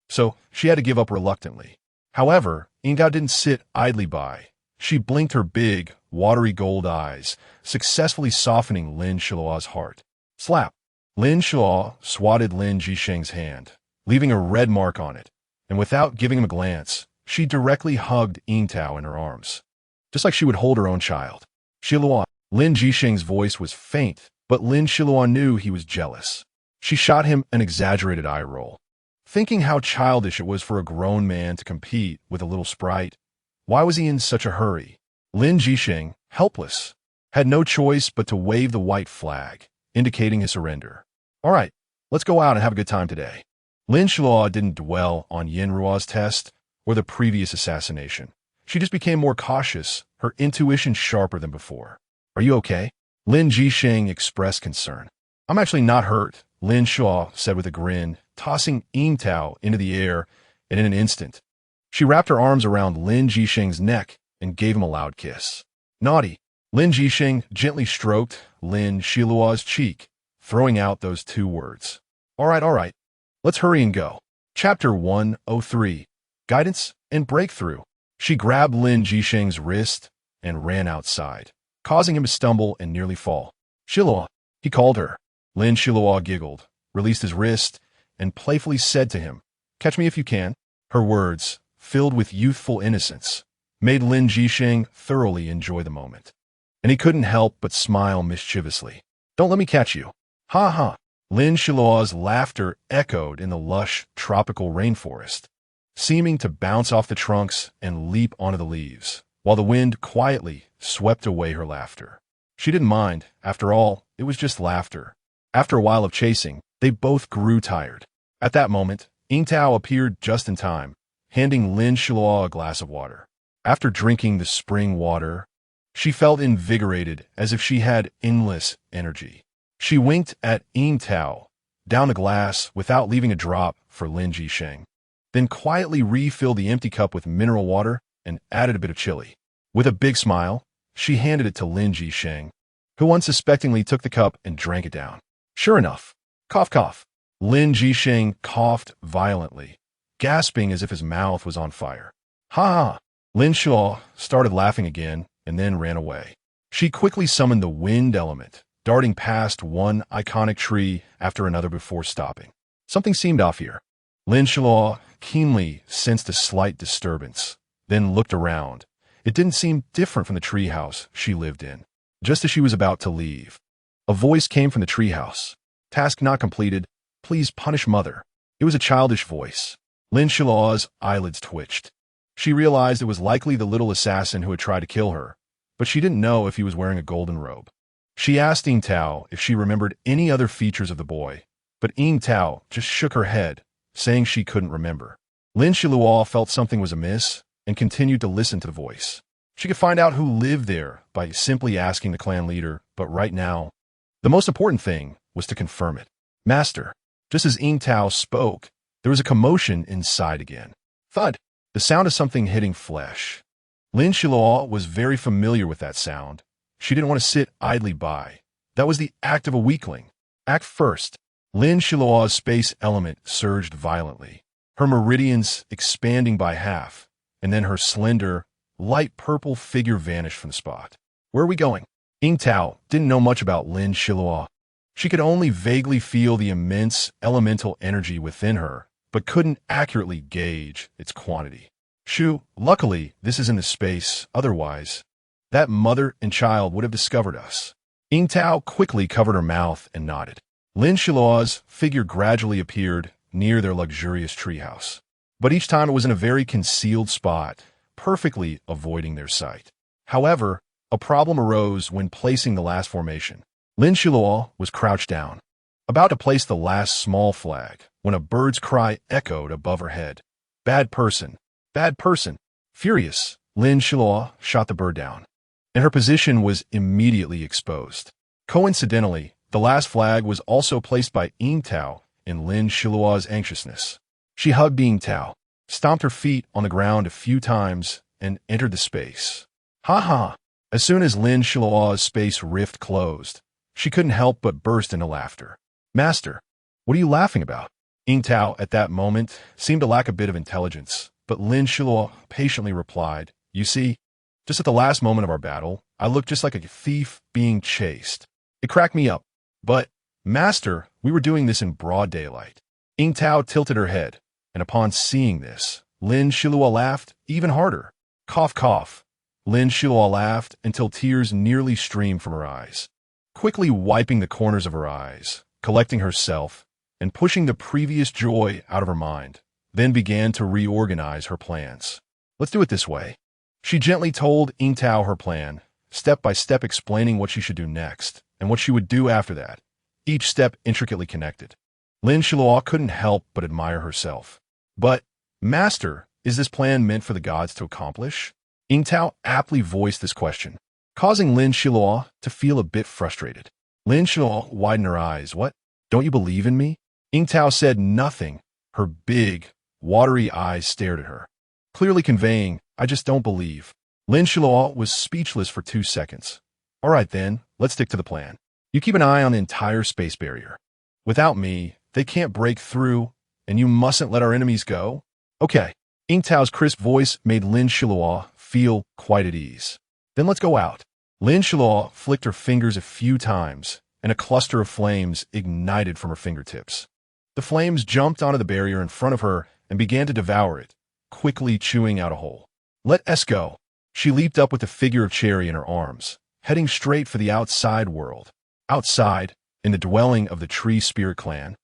[SPEAKER 1] so she had to give up reluctantly. However, Yingtao didn't sit idly by. She blinked her big, watery gold eyes, successfully softening Lin Xiluo's heart. Slap! Lin Xiluo swatted Lin Jisheng's hand, leaving a red mark on it, and without giving him a glance, she directly hugged Yingtao in her arms, just like she would hold her own child. "Xiluo." Lin Jisheng's voice was faint, but Lin Xiluo knew he was jealous. She shot him an exaggerated eye roll, thinking how childish it was for a grown man to compete with a little sprite. Why was he in such a hurry? Lin Jisheng, helpless, had no choice but to wave the white flag, indicating his surrender. "All right, let's go out and have a good time today." Lin Xiluo didn't dwell on Yin Ruo's test or the previous assassination. She just became more cautious, her intuition sharper than before. "Are you okay?" Lin Jisheng expressed concern. "I'm actually not hurt," Lin Xiluo said with a grin, tossing Yingtao into the air, and in an instant, she wrapped her arms around Lin Jisheng's neck and gave him a loud kiss. "Naughty." Lin Jisheng gently stroked Lin Xiluo's cheek, throwing out those two words. All right, let's hurry and go." Chapter 103, Guidance and Breakthrough. She grabbed Lin Jisheng's wrist and ran outside, causing him to stumble and nearly fall. "Xiluo," he called her. Lin Xiluo giggled, released his wrist, and playfully said to him, "Catch me if you can." Her words, filled with youthful innocence, made Lin Jisheng thoroughly enjoy the moment, and he couldn't help but smile mischievously. "Don't let me catch you." "Ha ha." Lin Xiluo's laughter echoed in the lush, tropical rainforest, seeming to bounce off the trunks and leap onto the leaves, while the wind quietly swept away her laughter. She didn't mind. After all, it was just laughter. After a while of chasing, they both grew tired. At that moment, Yingtao appeared just in time, handing Lin Xiluo a glass of water. After drinking the spring water, she felt invigorated as if she had endless energy. She winked at Yingtao, down the glass without leaving a drop for Lin Jisheng, then quietly refilled the empty cup with mineral water and added a bit of chili. With a big smile, she handed it to Lin Jisheng, who unsuspectingly took the cup and drank it down. Sure enough, cough cough, Lin Jisheng coughed violently, gasping as if his mouth was on fire. "Ha ha!" Lin Xiluo started laughing again and then ran away. She quickly summoned the wind element, darting past one iconic tree after another before stopping. Something seemed off here. Lin Xiluo keenly sensed a slight disturbance, then looked around. It didn't seem different from the treehouse she lived in. Just as she was about to leave, a voice came from the treehouse. "Task not completed. Please punish mother." It was a childish voice. Lin Xiluo's eyelids twitched. She realized it was likely the little assassin who had tried to kill her, but she didn't know if he was wearing a golden robe. She asked Yingtao if she remembered any other features of the boy, but Yingtao just shook her head, saying she couldn't remember. Lin Xiluo felt something was amiss and continued to listen to the voice. She could find out who lived there by simply asking the clan leader, but right now, the most important thing was to confirm it. "Master." Just as Yingtao spoke, there was a commotion inside again. Thud! The sound of something hitting flesh. Lin Xiluo was very familiar with that sound. She didn't want to sit idly by. That was the act of a weakling. Act first. Lin Xiluo's space element surged violently, her meridians expanding by half, and then her slender, light purple figure vanished from the spot. "Where are we going?" Yingtao didn't know much about Lin Xiluo. She could only vaguely feel the immense elemental energy within her, but couldn't accurately gauge its quantity. "Shoo, luckily this is in the space, otherwise, that mother and child would have discovered us." Yingtao quickly covered her mouth and nodded. Lin Xiluo's figure gradually appeared near their luxurious treehouse. But each time it was in a very concealed spot, perfectly avoiding their sight. However, a problem arose when placing the last formation. Lin Xiluo was crouched down, about to place the last small flag, when a bird's cry echoed above her head. Bad person. Bad person. Furious, Lin Xiluo shot the bird down, and her position was immediately exposed. Coincidentally, the last flag was also placed by Ying Tao in Lin Xiluo's anxiousness. She hugged Ying Tao, stomped her feet on the ground a few times, and entered the space. Ha ha! As soon as Lin Xiluo's space rift closed, she couldn't help but burst into laughter. Master, what are you laughing about? Ying Tao, at that moment, seemed to lack a bit of intelligence, but Lin Xiluo patiently replied, You see, just at the last moment of our battle, I looked just like a thief being chased. It cracked me up. But, Master, we were doing this in broad daylight. Ying Tao tilted her head, and upon seeing this, Lin Xiluo laughed even harder. Cough, cough. Lin Xiluo laughed until tears nearly streamed from her eyes. Quickly wiping the corners of her eyes, collecting herself, and pushing the previous joy out of her mind, then began to reorganize her plans. Let's do it this way. She gently told Ying Tao her plan, step by step explaining what she should do next, and what she would do after that, each step intricately connected. Lin Xiluo couldn't help but admire herself. But, Master, is this plan meant for the gods to accomplish? Ying Tao aptly voiced this question, causing Lin Xiluo to feel a bit frustrated. Lin Xiluo widened her eyes. What? Don't you believe in me? Ying Tao said nothing. Her big, watery eyes stared at her, clearly conveying, I just don't believe. Lin Xiluo was speechless for 2 seconds. All right then, let's stick to the plan. You keep an eye on the entire space barrier. Without me, they can't break through, and you mustn't let our enemies go. Okay. Ying Tao's crisp voice made Lin Xiluo feel quite at ease. Then let's go out. Lin Xiluo flicked her fingers a few times, and a cluster of flames ignited from her fingertips. The flames jumped onto the barrier in front of her and began to devour it, quickly chewing out a hole. Let us go. She leaped up with the figure of Cherry in her arms, heading straight for the outside world. Outside, in the dwelling of the Tree Spirit Clan.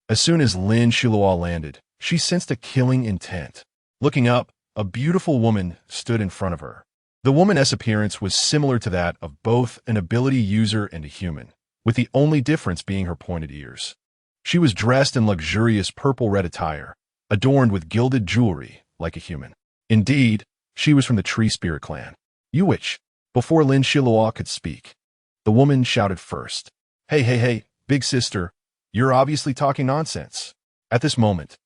[SPEAKER 1] As soon as Lin Xiluo landed, she sensed a killing intent. Looking up, a beautiful woman stood in front of her. The woman's appearance was similar to that of both an ability user and a human, with the only difference being her pointed ears. She was dressed in luxurious purple-red attire, adorned with gilded jewelry, like a human. Indeed, she was from the Tree Spirit Clan. You.It. Before Lin Xiluo could speak, the woman shouted first. Hey, big sister, you're obviously talking nonsense. At this moment,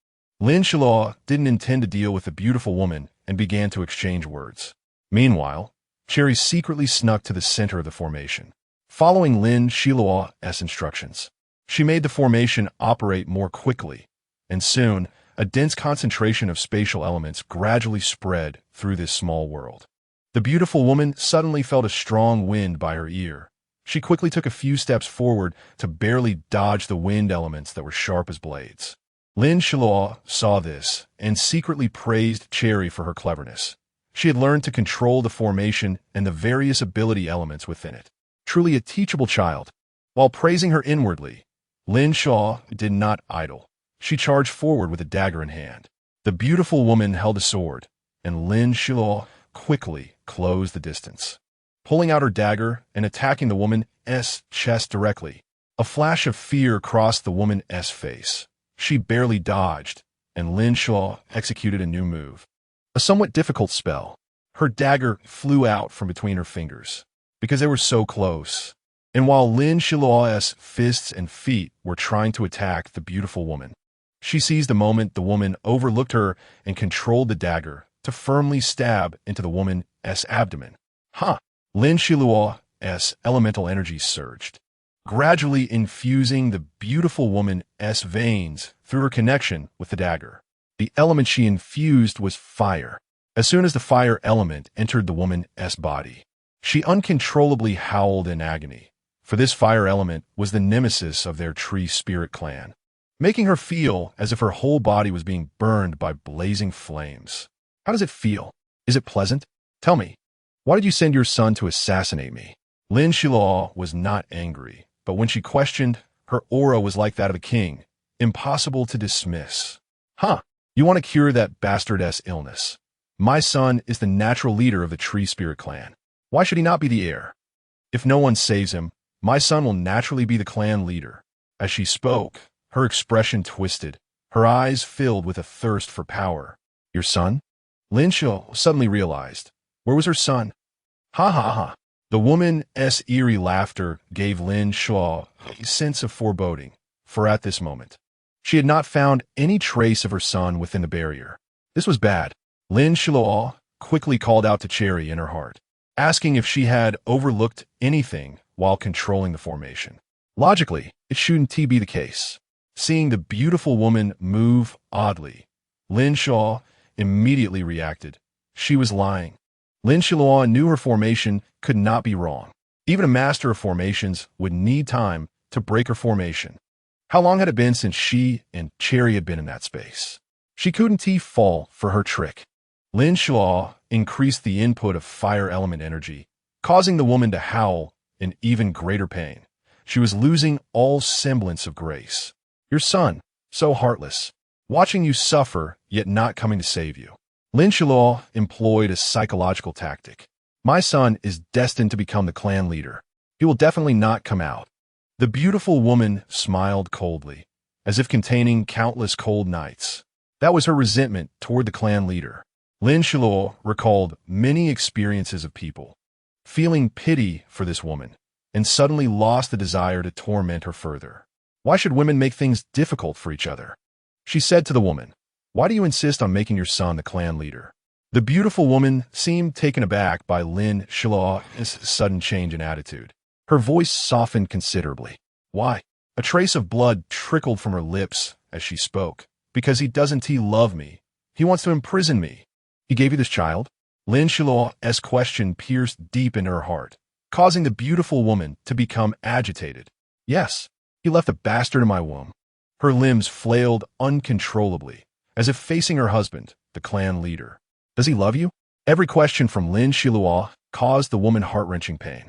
[SPEAKER 1] Lin Xiluo didn't intend to deal with the beautiful woman and began to exchange words. Meanwhile, Cherry secretly snuck to the center of the formation. Following Lin Xiluo's instructions, she made the formation operate more quickly, and soon, a dense concentration of spatial elements gradually spread through this small world. The beautiful woman suddenly felt a strong wind by her ear. She quickly took a few steps forward to barely dodge the wind elements that were sharp as blades. Lin Xiluo saw this and secretly praised Cherry for her cleverness. She had learned to control the formation and the various ability elements within it. Truly a teachable child. While praising her inwardly, Lin Xiluo did not idle. She charged forward with a dagger in hand. The beautiful woman held a sword, and Lin Xiluo quickly closed the distance. Pulling out her dagger and attacking the woman's chest directly, a flash of fear crossed the woman's face. She barely dodged, and Lin Xiluo executed a new move. A somewhat difficult spell. Her dagger flew out from between her fingers, because they were so close. And while Lin Xiluo's fists and feet were trying to attack the beautiful woman, she seized the moment the woman overlooked her and controlled the dagger to firmly stab into the woman's abdomen. Ha! Lin Xiluo's elemental energy surged, gradually infusing the beautiful woman's veins through her connection with the dagger. The element she infused was fire. As soon as the fire element entered the woman's body, she uncontrollably howled in agony, for this fire element was the nemesis of their Tree Spirit Clan, making her feel as if her whole body was being burned by blazing flames. How does it feel? Is it pleasant? Tell me, why did you send your son to assassinate me? Lin Xiluo was not angry, but when she questioned, her aura was like that of a king, impossible to dismiss. Huh, you want to cure that bastard's illness. My son is the natural leader of the Tree Spirit clan. Why should he not be the heir? If no one saves him, my son will naturally be the clan leader. As she spoke, her expression twisted, her eyes filled with a thirst for power. Your son? Lin Xiluo suddenly realized. Where was her son? Ha ha ha. The woman's eerie laughter gave Lin Xiluo a sense of foreboding, for at this moment, she had not found any trace of her son within the barrier. This was bad. Lin Xiluo quickly called out to Cherry in her heart, asking if she had overlooked anything while controlling the formation. Logically, it shouldn't be the case. Seeing the beautiful woman move oddly, Lin Xiluo immediately reacted. She was lying. Lin Xiluo knew her formation could not be wrong. Even a master of formations would need time to break her formation. How long had it been since she and Cherry had been in that space? She couldn't fall for her trick. Lin Xiluo increased the input of fire element energy, causing the woman to howl in even greater pain. She was losing all semblance of grace. Your son, so heartless, watching you suffer, yet not coming to save you. Lin Xiluo employed a psychological tactic. My son is destined to become the clan leader. He will definitely not come out. The beautiful woman smiled coldly, as if containing countless cold nights. That was her resentment toward the clan leader. Lin Xiluo recalled many experiences of people, feeling pity for this woman, and suddenly lost the desire to torment her further. Why should women make things difficult for each other? She said to the woman, why do you insist on making your son the clan leader? The beautiful woman seemed taken aback by Lin Xiluo's sudden change in attitude. Her voice softened considerably. Why? A trace of blood trickled from her lips as she spoke. Because he doesn't love me. He wants to imprison me. He gave you this child? Lin Xiluo's question pierced deep into her heart, causing the beautiful woman to become agitated. Yes, he left a bastard in my womb. Her limbs flailed uncontrollably, as if facing her husband, the clan leader. Does he love you? Every question from Lin Xiluo caused the woman heart-wrenching pain.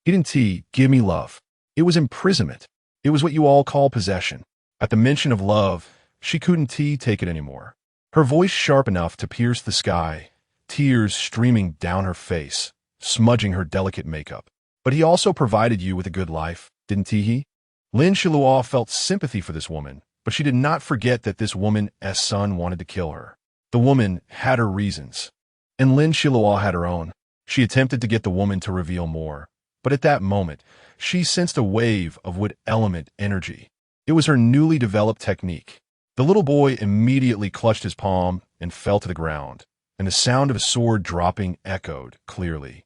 [SPEAKER 1] He didn't give me love. It was imprisonment. It was what you all call possession. At the mention of love, she couldn't take it anymore. Her voice sharp enough to pierce the sky, tears streaming down her face, smudging her delicate makeup. But he also provided you with a good life, didn't he? Lin Xiluo felt sympathy for this woman, but she did not forget that this woman's son wanted to kill her. The woman had her reasons, and Lin Xiluo had her own. She attempted to get the woman to reveal more, but at that moment, she sensed a wave of wood element energy. It was her newly developed technique. The little boy immediately clutched his palm and fell to the ground, and the sound of a sword dropping echoed clearly,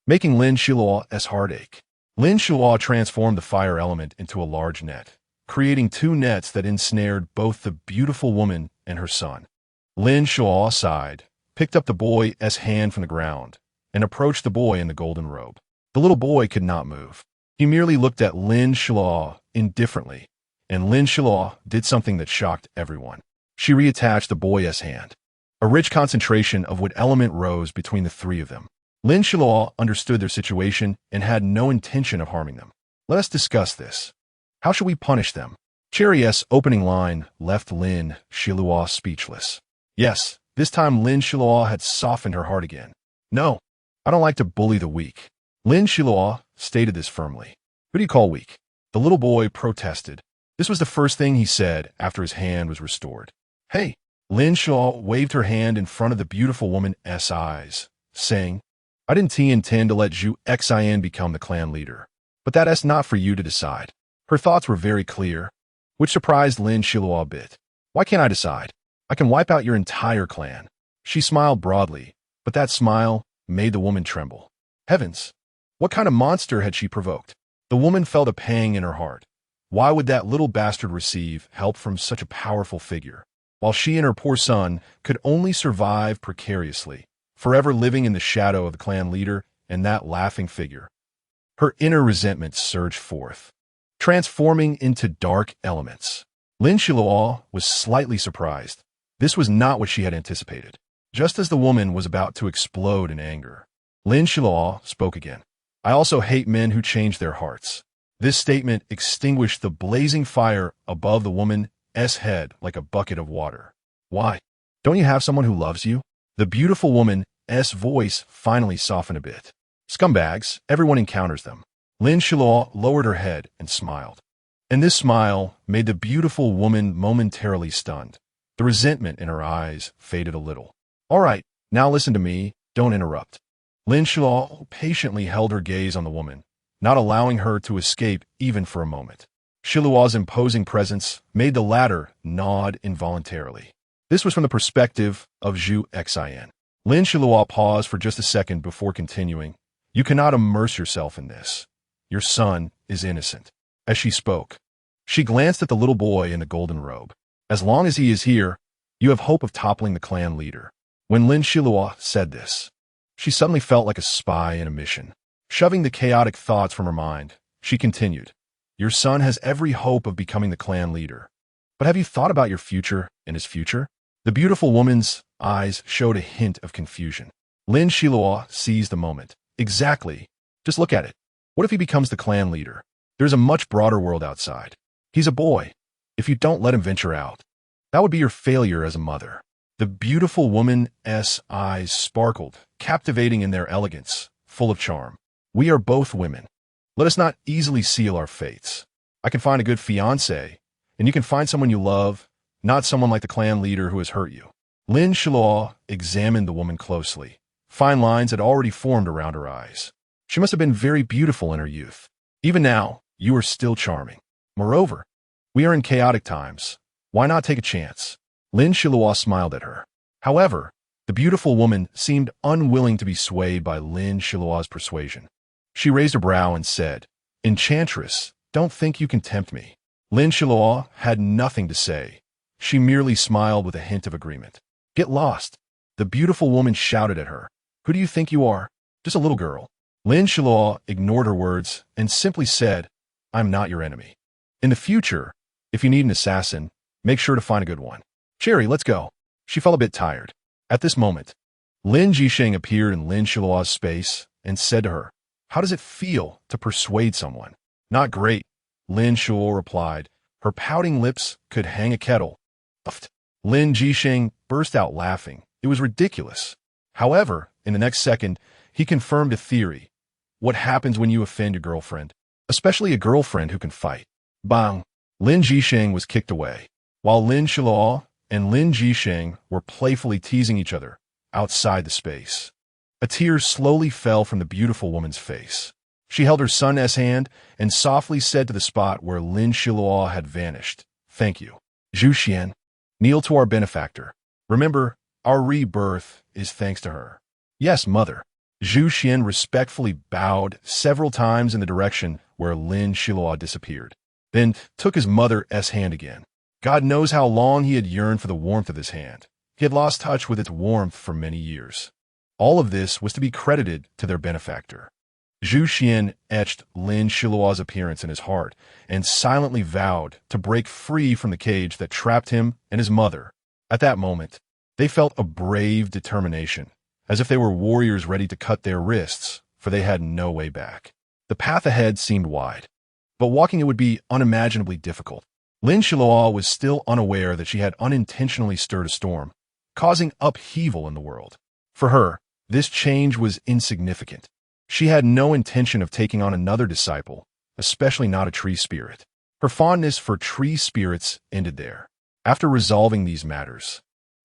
[SPEAKER 1] making Lin Xiluo's heart ache. Lin Xiluo transformed the fire element into a large net, creating two nets that ensnared both the beautiful woman and her son. Lin Xiluo sighed, picked up the boy's hand from the ground, and approached the boy in the golden robe. The little boy could not move. He merely looked at Lin Xiluo indifferently, and Lin Xiluo did something that shocked everyone. She reattached the boy's hand. A rich concentration of wood element rose between the three of them. Lin Xiluo understood their situation and had no intention of harming them. Let us discuss this. How should we punish them? Cherry's opening line left Lin Xiluo speechless. Yes, this time Lin Xiluo had softened her heart again. No, I don't like to bully the weak. Lin Xiluo stated this firmly. Who do you call weak? The little boy protested. This was the first thing he said after his hand was restored. Hey! Lin Xiluo waved her hand in front of the beautiful woman's eyes, saying, I didn't intend to let you.It become the clan leader, but that's not for you to decide. Her thoughts were very clear, which surprised Lin Xiluo a bit. Why can't I decide? I can wipe out your entire clan. She smiled broadly, but that smile made the woman tremble. Heavens! What kind of monster had she provoked? The woman felt a pang in her heart. Why would that little bastard receive help from such a powerful figure, while she and her poor son could only survive precariously, forever living in the shadow of the clan leader and that laughing figure? Her inner resentment surged forth, transforming into dark elements. Lin Xiluo was slightly surprised. This was not what she had anticipated. Just as the woman was about to explode in anger, Lin Xiluo spoke again. I also hate men who change their hearts. This statement extinguished the blazing fire above the woman's head like a bucket of water. Why? Don't you have someone who loves you? The beautiful woman's voice finally softened a bit. Scumbags, everyone encounters them. Lin Xiluo lowered her head and smiled. And this smile made the beautiful woman momentarily stunned. The resentment in her eyes faded a little. All right, now listen to me, don't interrupt. Lin Xiluo patiently held her gaze on the woman, not allowing her to escape even for a moment. Xiluo's imposing presence made the latter nod involuntarily. This was from the perspective of you.It. Lin Xiluo paused for just a second before continuing. You cannot immerse yourself in this. Your son is innocent. As she spoke, she glanced at the little boy in the golden robe. As long as he is here, you have hope of toppling the clan leader. When Lin Xiluo said this, she suddenly felt like a spy in a mission. Shoving the chaotic thoughts from her mind, she continued, Your son has every hope of becoming the clan leader. But have you thought about your future and his future? The beautiful woman's eyes showed a hint of confusion. Lin Xiluo seized the moment. Exactly. Just look at it. What if he becomes the clan leader? There's a much broader world outside. He's a boy. If you don't let him venture out, that would be your failure as a mother. The beautiful woman's eyes sparkled, captivating in their elegance, full of charm. We are both women. Let us not easily seal our fates. I can find a good fiancé, and you can find someone you love, not someone like the clan leader who has hurt you. Lin Xiluo examined the woman closely. Fine lines had already formed around her eyes. She must have been very beautiful in her youth. Even now, you are still charming. Moreover, we are in chaotic times. Why not take a chance? Lin Xiluo smiled at her. However, the beautiful woman seemed unwilling to be swayed by Lin Xiluo's persuasion. She raised a brow and said, Enchantress, don't think you can tempt me. Lin Xiluo had nothing to say. She merely smiled with a hint of agreement. Get lost. The beautiful woman shouted at her. Who do you think you are? Just a little girl. Lin Xiluo ignored her words and simply said, I'm not your enemy. In the future, if you need an assassin, make sure to find a good one. Cherry, let's go. She felt a bit tired. At this moment, Lin Jisheng appeared in Lin Xiluo's space and said to her, How does it feel to persuade someone? Not great, Lin Xiluo replied. Her pouting lips could hang a kettle. Lin Jisheng burst out laughing. It was ridiculous. However, in the next second, he confirmed a theory. What happens when you offend your girlfriend? Especially a girlfriend who can fight. Bang! Lin Jisheng was kicked away, while Lin Xiluo and Lin Jisheng were playfully teasing each other outside the space. A tear slowly fell from the beautiful woman's face. She held her son's hand and softly said to the spot where Lin Xiluo had vanished, Thank you. Zhu Xian, kneel to our benefactor. Remember, our rebirth is thanks to her. Yes, mother. Zhu Xian respectfully bowed several times in the direction where Lin Xiluo disappeared, then took his mother's hand again. God knows how long he had yearned for the warmth of this hand. He had lost touch with its warmth for many years. All of this was to be credited to their benefactor. Zhu Xian etched Lin Xiluo's appearance in his heart and silently vowed to break free from the cage that trapped him and his mother. At that moment, they felt a brave determination, as if they were warriors ready to cut their wrists, for they had no way back. The path ahead seemed wide, but walking it would be unimaginably difficult. Lin Xiluo was still unaware that she had unintentionally stirred a storm, causing upheaval in the world. For her, this change was insignificant. She had no intention of taking on another disciple, especially not a tree spirit. Her fondness for tree spirits ended there. After resolving these matters,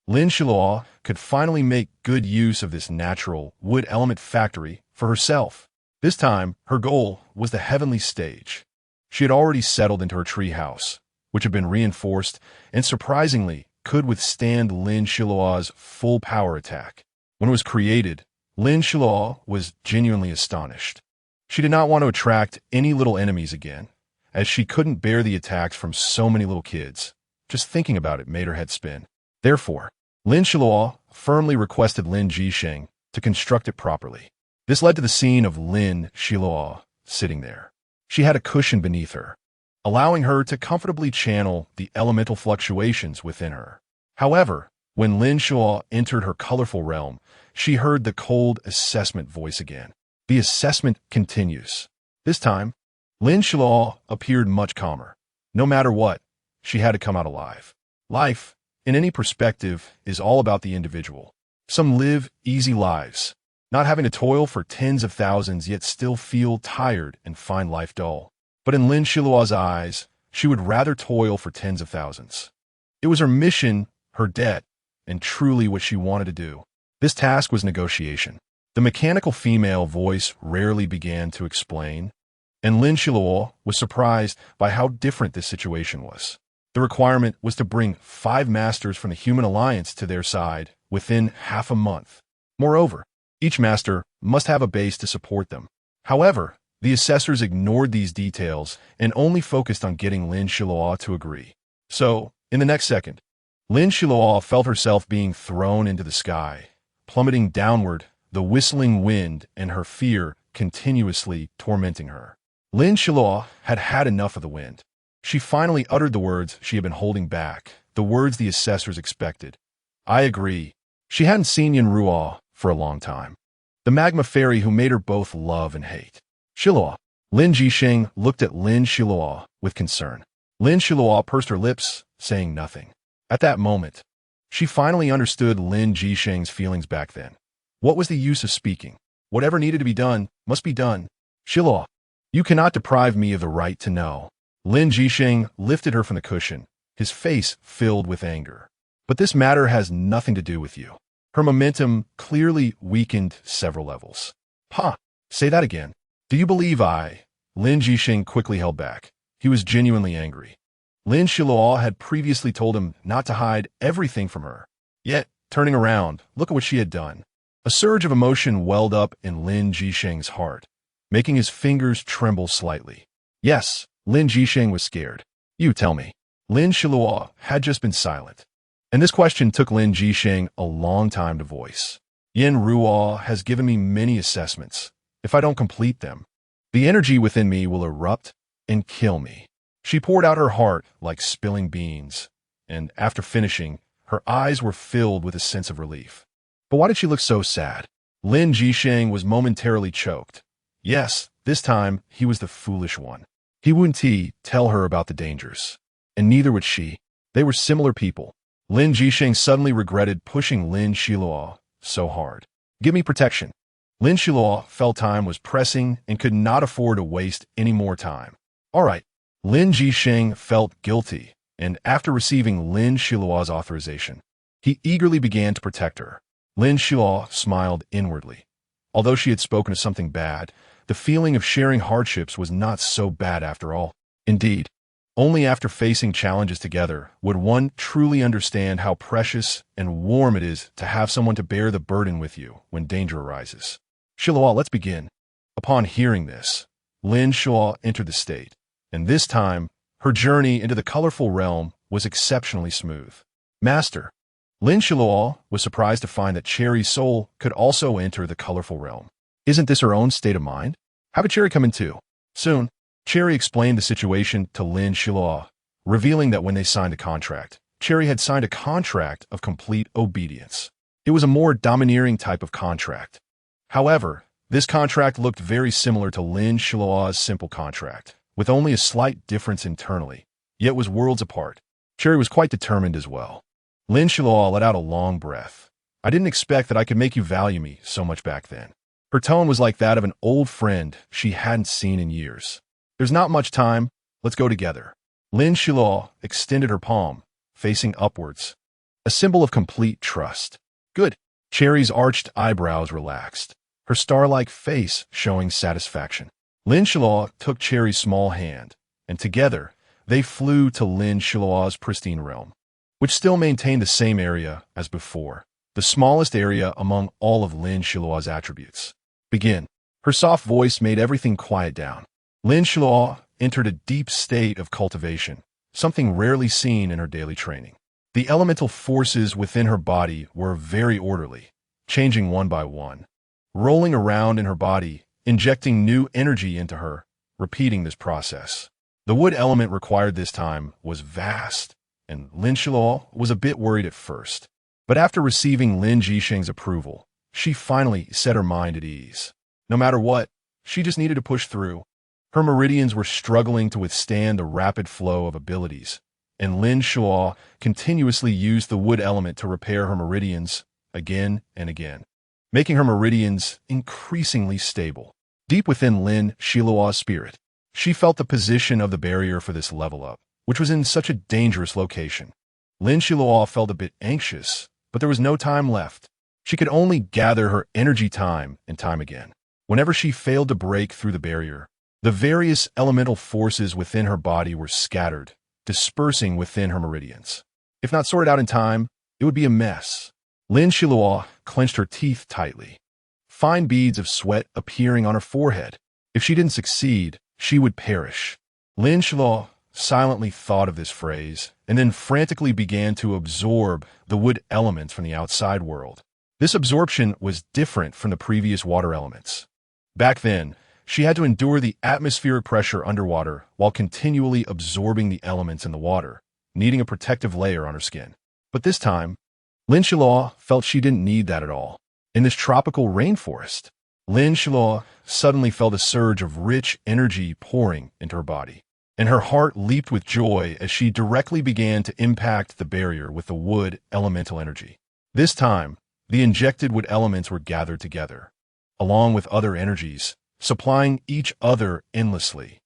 [SPEAKER 1] Lin Xiluo could finally make good use of this natural wood element factory for herself. This time, her goal was the heavenly stage. She had already settled into her tree house, which had been reinforced and surprisingly could withstand Lin Xiluo's full power attack. When it was created, Lin Xiluo was genuinely astonished. She did not want to attract any little enemies again, as she couldn't bear the attacks from so many little kids. Just thinking about it made her head spin. Therefore, Lin Xiluo firmly requested Lin Jisheng to construct it properly. This led to the scene of Lin Xiluo sitting there. She had a cushion beneath her, allowing her to comfortably channel the elemental fluctuations within her. However, when Lin Xiluo entered her colorful realm, she heard the cold assessment voice again. The assessment continues. This time, Lin Xiluo appeared much calmer. No matter what, she had to come out alive. Life, in any perspective, is all about the individual. Some live easy lives, not having to toil for tens of thousands yet still feel tired and find life dull. But in Lin Xiluo's eyes, she would rather toil for tens of thousands. It was her mission, her debt, and truly what she wanted to do. This task was negotiation. The mechanical female voice rarely began to explain, and Lin Xiluo was surprised by how different this situation was. The requirement was to bring 5 masters from the Human Alliance to their side within half a month. Moreover, each master must have a base to support them. However, the assessors ignored these details and only focused on getting Lin Xiluo to agree. So, in the next second, Lin Xiluo felt herself being thrown into the sky, plummeting downward, the whistling wind and her fear continuously tormenting her. Lin Xiluo had had enough of the wind. She finally uttered the words she had been holding back, the words the assessors expected. I agree. She hadn't seen you.It for a long time. The magma fairy who made her both love and hate. Xiluo. Lin Jisheng looked at Lin Xiluo with concern. Lin Xiluo pursed her lips, saying nothing. At that moment, she finally understood Lin Jisheng's feelings back then. What was the use of speaking? Whatever needed to be done must be done. Xiluo, you cannot deprive me of the right to know. Lin Jisheng lifted her from the cushion, his face filled with anger. But this matter has nothing to do with you. Her momentum clearly weakened several levels. Ha! Say that again. Do you believe I? Lin Jisheng quickly held back. He was genuinely angry. Lin Xiluo had previously told him not to hide everything from her. Yet, turning around, look at what she had done. A surge of emotion welled up in Lin Jisheng's heart, making his fingers tremble slightly. Yes, Lin Jisheng was scared. You tell me. Lin Xiluo had just been silent. And this question took Lin Jisheng a long time to voice. You.It has given me many assessments. If I don't complete them, the energy within me will erupt and kill me. She poured out her heart like spilling beans, and after finishing, her eyes were filled with a sense of relief. But why did she look so sad? Lin Jisheng was momentarily choked. Yes, this time he was the foolish one. He wouldn't tell her about the dangers. And neither would she. They were similar people. Lin Jisheng suddenly regretted pushing Lin Xiluo so hard. Give me protection. Lin Xiluo felt time was pressing and could not afford to waste any more time. All right. Lin Jisheng felt guilty, and after receiving Lin Xiluo's authorization, he eagerly began to protect her. Lin Xiluo smiled inwardly. Although she had spoken of something bad, the feeling of sharing hardships was not so bad after all. Indeed, only after facing challenges together would one truly understand how precious and warm it is to have someone to bear the burden with you when danger arises. Xiluo, let's begin. Upon hearing this, Lin Xiluo entered the state, and this time, her journey into the colorful realm was exceptionally smooth. Master, Lin Xiluo was surprised to find that Cherry's soul could also enter the colorful realm. Isn't this her own state of mind? Have a Cherry come in too. Soon, Cherry explained the situation to Lin Xiluo, revealing that when they signed a contract, Cherry had signed a contract of complete obedience. It was a more domineering type of contract. However, this contract looked very similar to Lin Xiluo's simple contract, with only a slight difference internally, yet was worlds apart. Cherry was quite determined as well. Lin Xiluo let out a long breath. I didn't expect that I could make you value me so much back then. Her tone was like that of an old friend she hadn't seen in years. There's not much time. Let's go together. Lin Xiluo extended her palm, facing upwards, a symbol of complete trust. Good. Cherry's arched eyebrows relaxed, her star-like face showing satisfaction. Lin Xiluo took Cherry's small hand, and together, they flew to Lin Xiluo's pristine realm, which still maintained the same area as before, the smallest area among all of Lin Xiluo's attributes. Begin. Her soft voice made everything quiet down. Lin Xiluo entered a deep state of cultivation, something rarely seen in her daily training. The elemental forces within her body were very orderly, changing one by one, rolling around in her body, injecting new energy into her, repeating this process. The wood element required this time was vast, and Lin Xiluo was a bit worried at first. But after receiving Lin Jisheng's approval, she finally set her mind at ease. No matter what, she just needed to push through. Her meridians were struggling to withstand the rapid flow of abilities, and Lin Xiluo continuously used the wood element to repair her meridians, again and again, making her meridians increasingly stable. Deep within Lin Xiluo's spirit, she felt the position of the barrier for this level up, which was in such a dangerous location. Lin Xiluo felt a bit anxious, but there was no time left. She could only gather her energy time and time again. Whenever she failed to break through the barrier, the various elemental forces within her body were scattered, dispersing within her meridians. If not sorted out in time, it would be a mess. Lin Xiluo clenched her teeth tightly, fine beads of sweat appearing on her forehead. If she didn't succeed, she would perish. Lin Xiluo silently thought of this phrase and then frantically began to absorb the wood elements from the outside world. This absorption was different from the previous water elements. Back then, she had to endure the atmospheric pressure underwater while continually absorbing the elements in the water, needing a protective layer on her skin. But this time, Lin Xiluo felt she didn't need that at all. In this tropical rainforest, Lin Xiluo suddenly felt a surge of rich energy pouring into her body, and her heart leaped with joy as she directly began to impact the barrier with the wood elemental energy. This time, the injected wood elements were gathered together, along with other energies, supplying each other endlessly.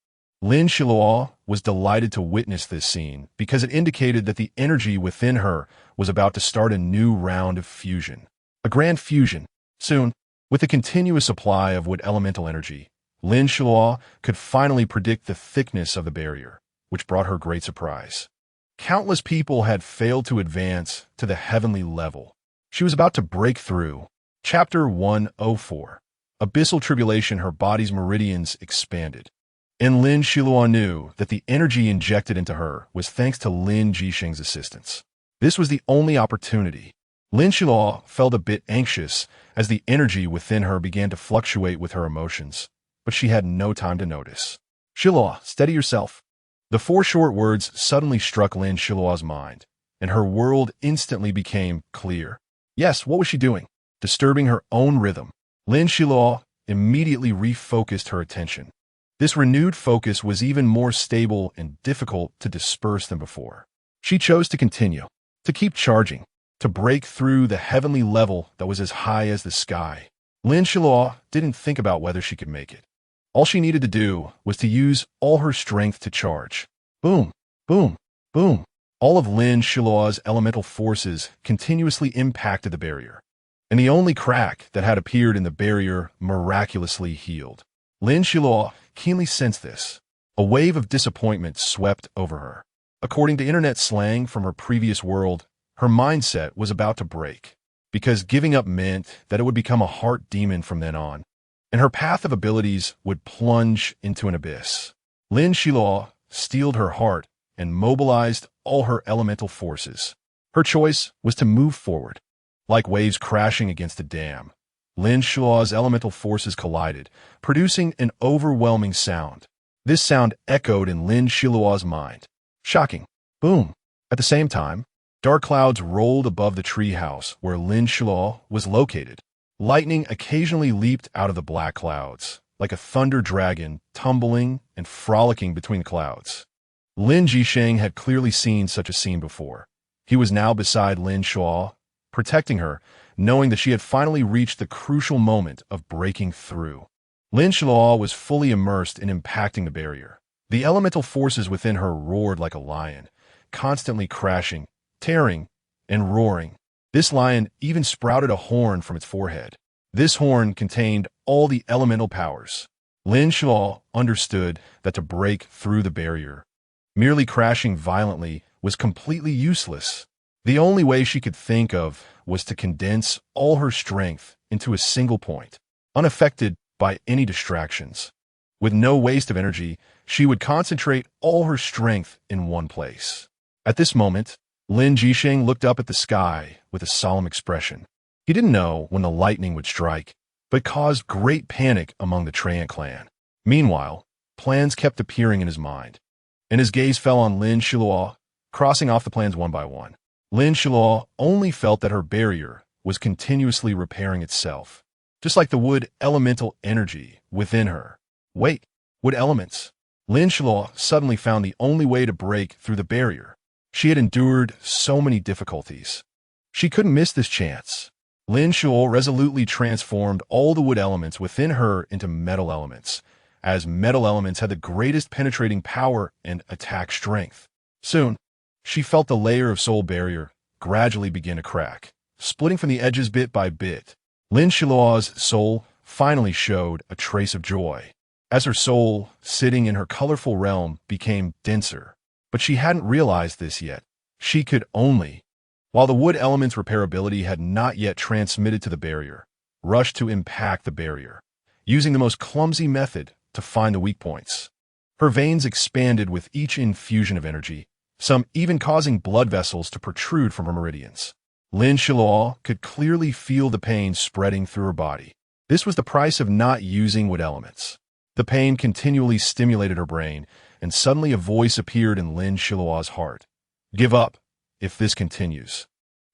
[SPEAKER 1] Lin Xiluo was delighted to witness this scene because it indicated that the energy within her was about to start a new round of fusion. A grand fusion. Soon, with a continuous supply of wood elemental energy, Lin Xiluo could finally predict the thickness of the barrier, which brought her great surprise. Countless people had failed to advance to the heavenly level. She was about to break through. Chapter 104. Abyssal Tribulation. Her body's meridians expanded, and Lin Xiluo knew that the energy injected into her was thanks to Lin Jisheng's assistance. This was the only opportunity. Lin Xiluo felt a bit anxious as the energy within her began to fluctuate with her emotions, but she had no time to notice. "Xiluo, steady yourself." The four short words suddenly struck Lin Xiluo's mind, and her world instantly became clear. Yes, what was she doing? Disturbing her own rhythm. Lin Xiluo immediately refocused her attention. This renewed focus was even more stable and difficult to disperse than before. She chose to continue, to keep charging, to break through the heavenly level that was as high as the sky. Lin Xiluo didn't think about whether she could make it. All she needed to do was to use all her strength to charge. Boom, boom, boom. All of Lin Xiluo's elemental forces continuously impacted the barrier, and the only crack that had appeared in the barrier miraculously healed. Lin Xiluo keenly sensed this. A wave of disappointment swept over her. According to internet slang from her previous world, her mindset was about to break, because giving up meant that it would become a heart demon from then on, and her path of abilities would plunge into an abyss. Lin Xiluo steeled her heart and mobilized all her elemental forces. Her choice was to move forward. Like waves crashing against a dam, Lin Xiluo's elemental forces collided, producing an overwhelming sound. This sound echoed in Lin Xiluo's mind. Shocking. Boom. At the same time, dark clouds rolled above the treehouse where Lin Xiluo was located. Lightning occasionally leaped out of the black clouds, like a thunder dragon tumbling and frolicking between the clouds. Lin Jisheng had clearly seen such a scene before. He was now beside Lin Xiluo, protecting her, knowing that she had finally reached the crucial moment of breaking through. Lin Xiluo was fully immersed in impacting the barrier. The elemental forces within her roared like a lion, constantly crashing, tearing, and roaring. This lion even sprouted a horn from its forehead. This horn contained all the elemental powers. Lin Xiluo understood that to break through the barrier, merely crashing violently was completely useless. The only way she could think of was to condense all her strength into a single point, unaffected by any distractions. With no waste of energy, she would concentrate all her strength in one place. At this moment, Lin Jisheng looked up at the sky with a solemn expression. He didn't know when the lightning would strike, but caused great panic among the Treant clan. Meanwhile, plans kept appearing in his mind, and his gaze fell on Lin Xiluo, crossing off the plans one by one. Lin Xiluo only felt that her barrier was continuously repairing itself, just like the wood elemental energy within her. Wait, wood elements. Lin Xiluo suddenly found the only way to break through the barrier. She had endured so many difficulties. She couldn't miss this chance. Lin Xiluo resolutely transformed all the wood elements within her into metal elements, as metal elements had the greatest penetrating power and attack strength. Soon, she felt the layer of soul barrier gradually begin to crack, splitting from the edges bit by bit. Lin Xiluo's soul finally showed a trace of joy, as her soul, sitting in her colorful realm, became denser. But she hadn't realized this yet. She could only, while the wood element's repairability had not yet transmitted to the barrier, rush to impact the barrier, using the most clumsy method to find the weak points. Her veins expanded with each infusion of energy, some even causing blood vessels to protrude from her meridians. Lin Xiluo could clearly feel the pain spreading through her body. This was the price of not using wood elements. The pain continually stimulated her brain, and suddenly a voice appeared in Lin Xiluo's heart. Give up. If this continues,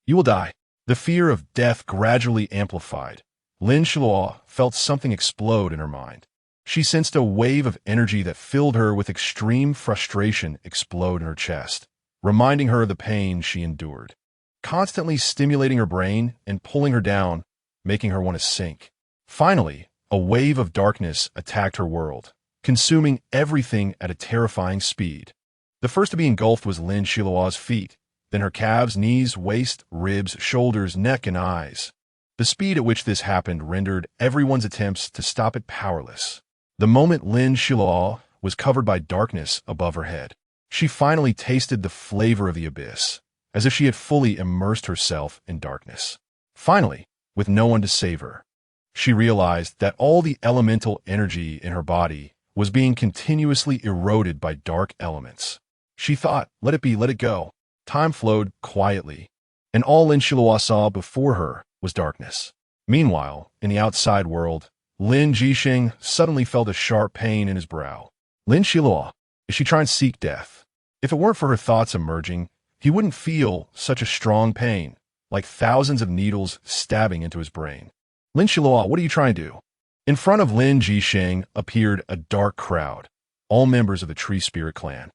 [SPEAKER 1] you will die. The fear of death gradually amplified. Lin Xiluo felt something explode in her mind. She sensed a wave of energy that filled her with extreme frustration explode in her chest, reminding her of the pain she endured, constantly stimulating her brain and pulling her down, making her want to sink. Finally, a wave of darkness attacked her world, consuming everything at a terrifying speed. The first to be engulfed was Lin Xiluo's feet, then her calves, knees, waist, ribs, shoulders, neck, and eyes. The speed at which this happened rendered everyone's attempts to stop it powerless. The moment Lin Xiluo was covered by darkness above her head, she finally tasted the flavor of the abyss, as if she had fully immersed herself in darkness. Finally, with no one to save her, she realized that all the elemental energy in her body was being continuously eroded by dark elements. She thought, let it be, let it go. Time flowed quietly, and all Lin Xiluo saw before her was darkness. Meanwhile, in the outside world, Lin Jixing suddenly felt a sharp pain in his brow. Lin Xiluo, is she trying to seek death? If it weren't for her thoughts emerging, he wouldn't feel such a strong pain, like thousands of needles stabbing into his brain. Lin Xiluo, what are you trying to do? In front of Lin Jixing appeared a dark crowd, all members of the Tree Spirit clan.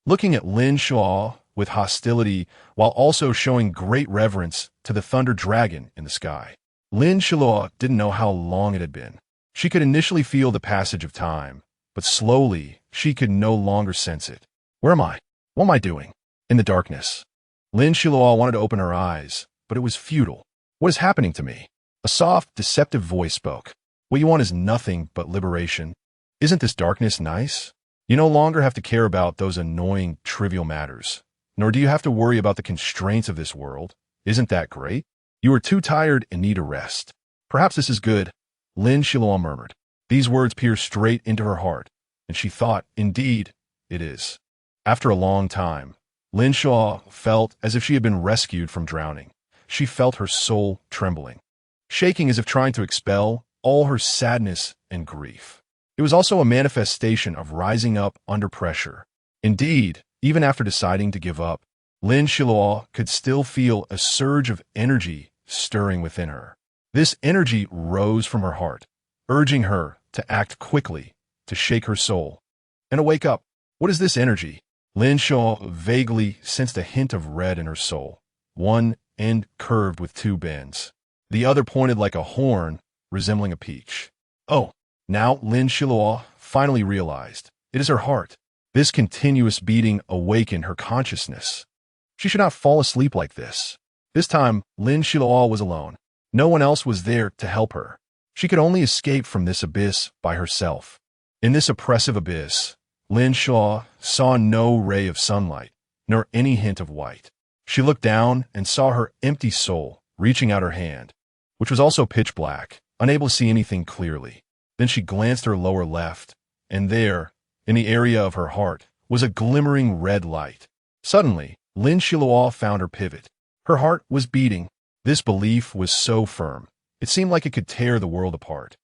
[SPEAKER 1] Looking at Lin Xiluo with hostility while also showing great reverence to the thunder dragon in the sky. Lin Xiluo didn't know how long it had been. She could initially feel the passage of time, but slowly she could no longer sense it. Where am I? What am I doing? In the darkness. Lin Xiluo wanted to open her eyes, but it was futile. What is happening to me? A soft, deceptive voice spoke. What you want is nothing but liberation. Isn't this darkness nice? You no longer have to care about those annoying, trivial matters, nor do you have to worry about the constraints of this world. Isn't that great? You are too tired and need a rest. Perhaps this is good, Lin Xiluo murmured. These words pierced straight into her heart, and she thought, indeed, it is. After a long time, Lin Xiluo felt as if she had been rescued from drowning. She felt her soul trembling, shaking as if trying to expel all her sadness and grief. It was also a manifestation of rising up under pressure. Indeed, even after deciding to give up, Lin Xiluo could still feel a surge of energy stirring within her. This energy rose from her heart, urging her to act quickly, to shake her soul, and to wake up. What is this energy? Lin Xiluo vaguely sensed a hint of red in her soul. One end curved with two bends, the other pointed like a horn, resembling a peach. Oh, now Lin Xiluo finally realized. It is her heart. This continuous beating awakened her consciousness. She should not fall asleep like this. This time, Lin Xiluo was alone. No one else was there to help her. She could only escape from this abyss by herself. In this oppressive abyss, Lin Xiluo saw no ray of sunlight, nor any hint of white. She looked down and saw her empty soul reaching out her hand, which was also pitch black, unable to see anything clearly. Then she glanced her lower left, and there, in the area of her heart, was a glimmering red light. Suddenly, Lin Xiluo found her pivot. Her heart was beating. This belief was so firm, it seemed like it could tear the world apart.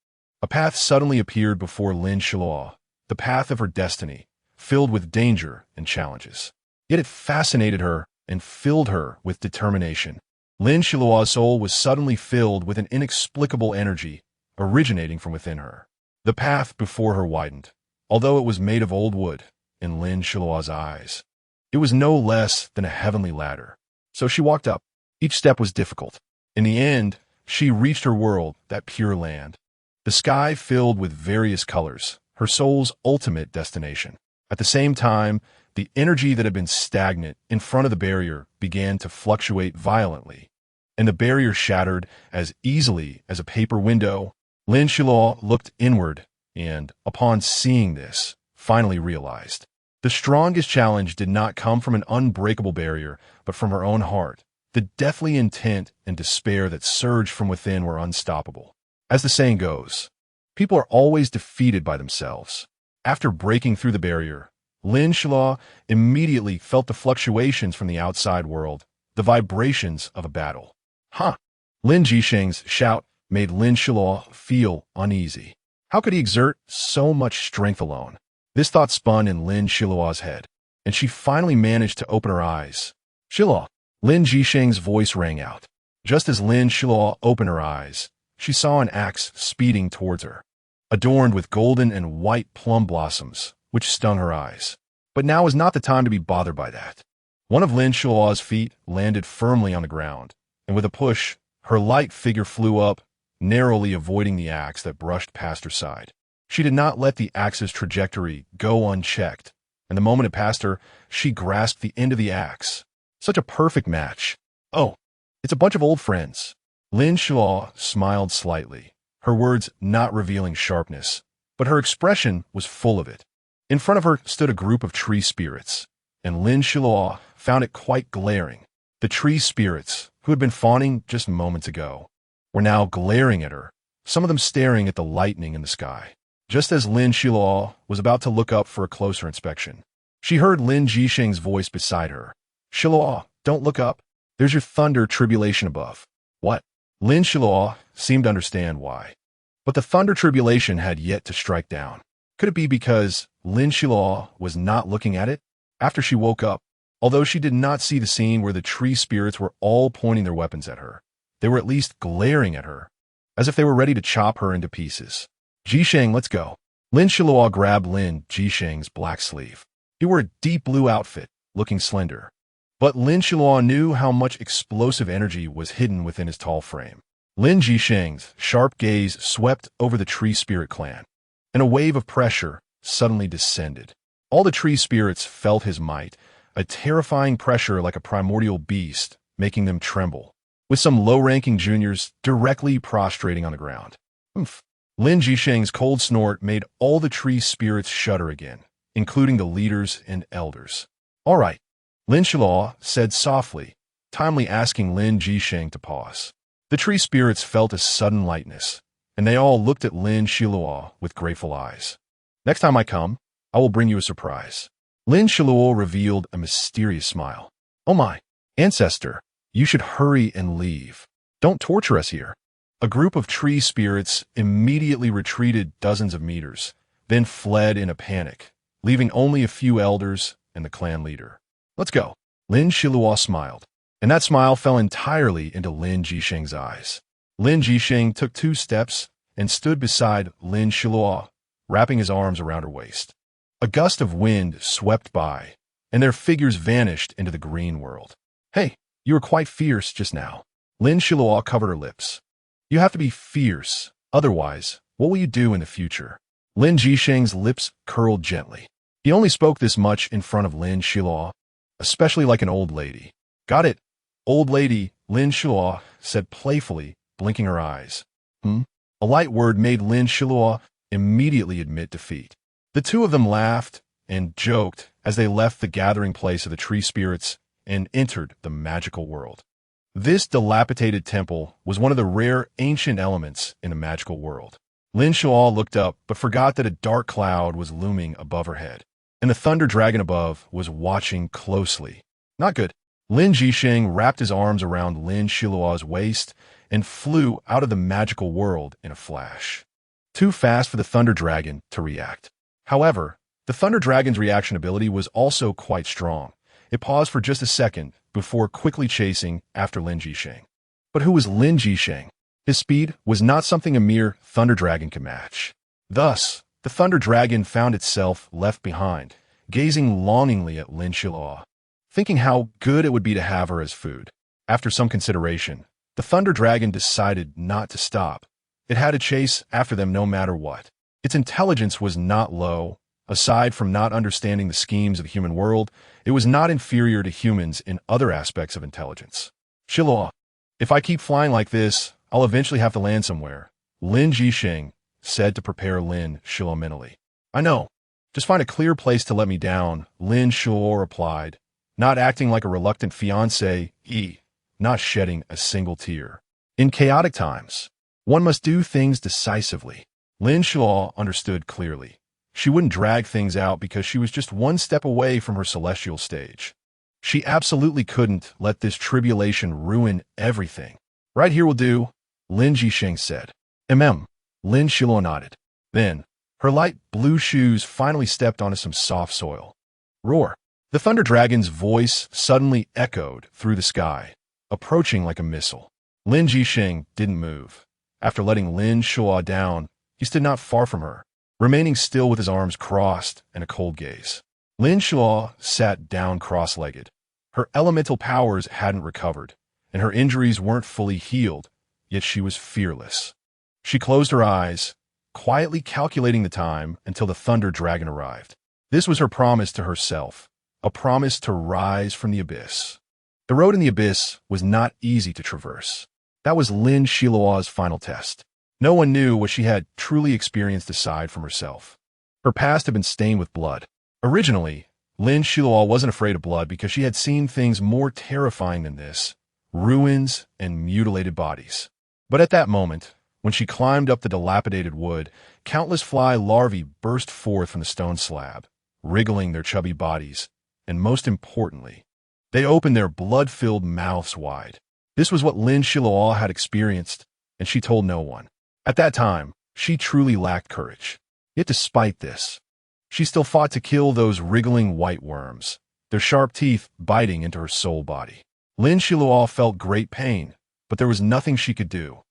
[SPEAKER 1] A path suddenly appeared before Lin Xiluo, the path of her destiny, filled with danger and challenges. Yet it fascinated her and filled her with determination. Lin Xiluo's soul was suddenly filled with an inexplicable energy originating from within her. The path before her widened, although it was made of old wood, in Lin Xiluo's eyes. It was no less than a heavenly ladder. So she walked up. Each step was difficult. In the end, she reached her world, that pure land. The sky filled with various colors, her soul's ultimate destination. At the same time, the energy that had been stagnant in front of the barrier began to fluctuate violently, and the barrier shattered as easily as a paper window. Lin Xiluo looked inward and, upon seeing this, finally realized. The strongest challenge did not come from an unbreakable barrier, but from her own heart. The deathly intent and despair that surged from within were unstoppable. As the saying goes, people are always defeated by themselves. After breaking through the barrier, Lin Xiluo immediately felt the fluctuations from the outside world, the vibrations of a battle. Huh! Lin Jisheng's shout made Lin Xiluo feel uneasy. How could he exert so much strength alone? This thought spun in Lin Xiluo's head, and she finally managed to open her eyes. Xiluo! Lin Jisheng's voice rang out. Just as Lin Xiluo opened her eyes, she saw an axe speeding towards her, adorned with golden and white plum blossoms, which stung her eyes. But now was not the time to be bothered by that. One of Lin Xiluo's feet landed firmly on the ground, and with a push, her light figure flew up, narrowly avoiding the axe that brushed past her side. She did not let the axe's trajectory go unchecked, and the moment it passed her, she grasped the end of the axe. Such a perfect match. Oh, it's a bunch of old friends. Lin Xiluo smiled slightly, her words not revealing sharpness, but her expression was full of it. In front of her stood a group of tree spirits, and Lin Xiluo found it quite glaring. The tree spirits, who had been fawning just moments ago, were now glaring at her, some of them staring at the lightning in the sky. Just as Lin Xiluo was about to look up for a closer inspection, she heard Lin Jisheng's voice beside her. Xiluo, don't look up. There's your thunder tribulation above. What? Lin Xiluo seemed to understand why. But the thunder tribulation had yet to strike down. Could it be because Lin Xiluo was not looking at it? After she woke up, although she did not see the scene where the tree spirits were all pointing their weapons at her, they were at least glaring at her, as if they were ready to chop her into pieces. Jisheng, let's go. Lin Xiluo grabbed Lin Jisheng's black sleeve. He wore a deep blue outfit, looking slender. But Lin Xiluo knew how much explosive energy was hidden within his tall frame. Lin Jisheng's sharp gaze swept over the tree spirit clan, and a wave of pressure suddenly descended. All the tree spirits felt his might, a terrifying pressure like a primordial beast, making them tremble, with some low-ranking juniors directly prostrating on the ground. Oomph. Lin Jisheng's cold snort made all the tree spirits shudder again, including the leaders and elders. All right, Lin Xiluo said softly, timely asking Lin Jisheng to pause. The tree spirits felt a sudden lightness, and they all looked at Lin Xiluo with grateful eyes. Next time I come, I will bring you a surprise. Lin Xiluo revealed a mysterious smile. Oh my, ancestor, you should hurry and leave. Don't torture us here. A group of tree spirits immediately retreated dozens of meters, then fled in a panic, leaving only a few elders and the clan leader. Let's go. Lin Xiluo smiled, and that smile fell entirely into Lin Jisheng's eyes. Lin Jisheng took 2 steps and stood beside Lin Xiluo, wrapping his arms around her waist. A gust of wind swept by, and their figures vanished into the green world. Hey, you were quite fierce just now. Lin Xiluo covered her lips. You have to be fierce, otherwise, what will you do in the future? Lin Jisheng's lips curled gently. He only spoke this much in front of Lin Xiluo, especially like an old lady. Got it, old lady, Lin Xiluo said playfully, blinking her eyes. A light word made Lin Xiluo immediately admit defeat. The two of them laughed and joked as they left the gathering place of the tree spirits and entered the magical world. This dilapidated temple was one of the rare ancient elements in the magical world. Lin Xiluo looked up but forgot that a dark cloud was looming above her head, and the thunder dragon above was watching closely. Not good. Lin Jisheng wrapped his arms around Lin Xiluo's waist and flew out of the magical world in a flash. Too fast for the thunder dragon to react. However, the thunder dragon's reaction ability was also quite strong. It paused for just a second before quickly chasing after Lin Jisheng. But who was Lin Jisheng? His speed was not something a mere thunder dragon could match. Thus, the thunder dragon found itself left behind, gazing longingly at Lin Xiluo, thinking how good it would be to have her as food. After some consideration, The Thunder Dragon decided not to stop. It had to chase after them no matter what. Its intelligence was not low. Aside from not understanding the schemes of the human world, it was not inferior to humans in other aspects of intelligence. Xiluo, if I keep flying like this, I'll eventually have to land somewhere, Lin Jixing said to prepare Lin Xiluo mentally. I know. Just find a clear place to let me down, Lin Xiluo replied, not acting like a reluctant fiancé, not shedding a single tear. In chaotic times, one must do things decisively. Lin Xiluo understood clearly. She wouldn't drag things out because she was just one step away from her celestial stage. She absolutely couldn't let this tribulation ruin everything. Right here will do, Lin Jixing said. Lin Xiluo nodded. Then, her light blue shoes finally stepped onto some soft soil. Roar! The Thunder Dragon's voice suddenly echoed through the sky, approaching like a missile. Lin Jixing didn't move. After letting Lin Xiluo down, he stood not far from her, remaining still with his arms crossed and a cold gaze. Lin Xiluo sat down cross-legged. Her elemental powers hadn't recovered, and her injuries weren't fully healed, yet she was fearless. She closed her eyes, quietly calculating the time until the Thunder Dragon arrived. This was her promise to herself, a promise to rise from the abyss. The road in the abyss was not easy to traverse. That was Lin Xiluo's final test. No one knew what she had truly experienced aside from herself. Her past had been stained with blood. Originally, Lin Xiluo wasn't afraid of blood because she had seen things more terrifying than this, ruins and mutilated bodies. But at that moment, when she climbed up the dilapidated wood, countless fly larvae burst forth from the stone slab, wriggling their chubby bodies, and most importantly, they opened their blood-filled mouths wide. This was what Lin Xiluo had experienced, and she told no one. At that time, she truly lacked courage. Yet despite this, she still fought to kill those wriggling white worms, their sharp teeth biting into her soul body. Lin Xiluo felt great pain, but there was nothing she could do.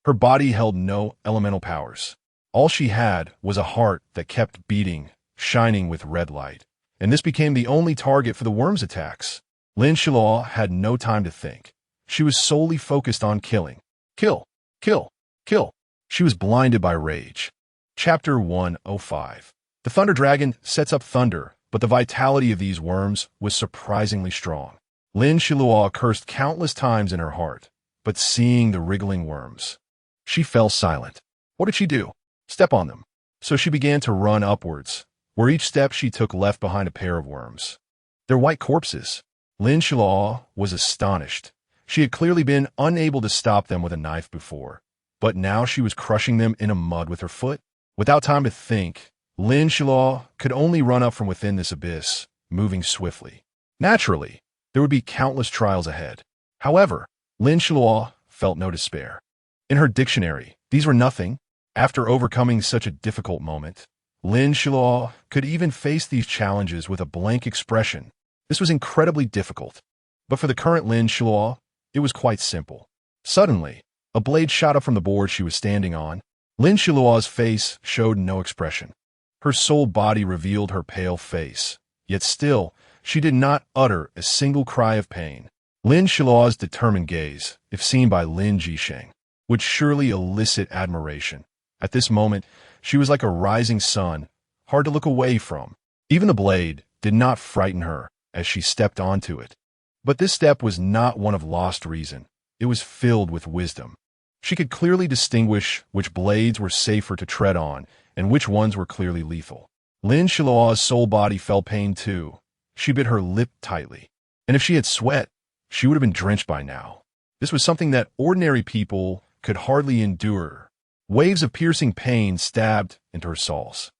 [SPEAKER 1] Her body held no elemental powers. All she had was a heart that kept beating, shining with red light, and this became the only target for the worm's attacks. Lin Xiluo had no time to think. She was solely focused on killing. Kill, kill, kill. She was blinded by rage. Chapter 105. The Thunder Dragon sets up thunder, but the vitality of these worms was surprisingly strong. Lin Xiluo cursed countless times in her heart, but seeing the wriggling worms, she fell silent. What did she do? Step on them. So she began to run upwards, where each step she took left behind a pair of worms. They're white corpses. Lin Xiluo was astonished. She had clearly been unable to stop them with a knife before, but now she was crushing them in a mud with her foot. Without time to think, Lin Xiluo could only run up from within this abyss, moving swiftly. Naturally, there would be countless trials ahead. However, Lin Xiluo felt no despair. In her dictionary, these were nothing. After overcoming such a difficult moment, Lin Xiluo could even face these challenges with a blank expression. This was incredibly difficult. But for the current Lin Xiluo, it was quite simple. Suddenly, a blade shot up from the board she was standing on. Lin Xiluo's face showed no expression. Her soul body revealed her pale face. Yet still, she did not utter a single cry of pain. Lin Xiluo's determined gaze, if seen by Lin Jixing, would surely elicit admiration. At this moment, she was like a rising sun, hard to look away from. Even the blade did not frighten her as she stepped onto it. But this step was not one of lost reason. It was filled with wisdom. She could clearly distinguish which blades were safer to tread on and which ones were clearly lethal. Lin Xiluo's soul body felt pain too. She bit her lip tightly. And if she had sweat, she would have been drenched by now. This was something that ordinary people could hardly endure. Waves of piercing pain stabbed into her soles.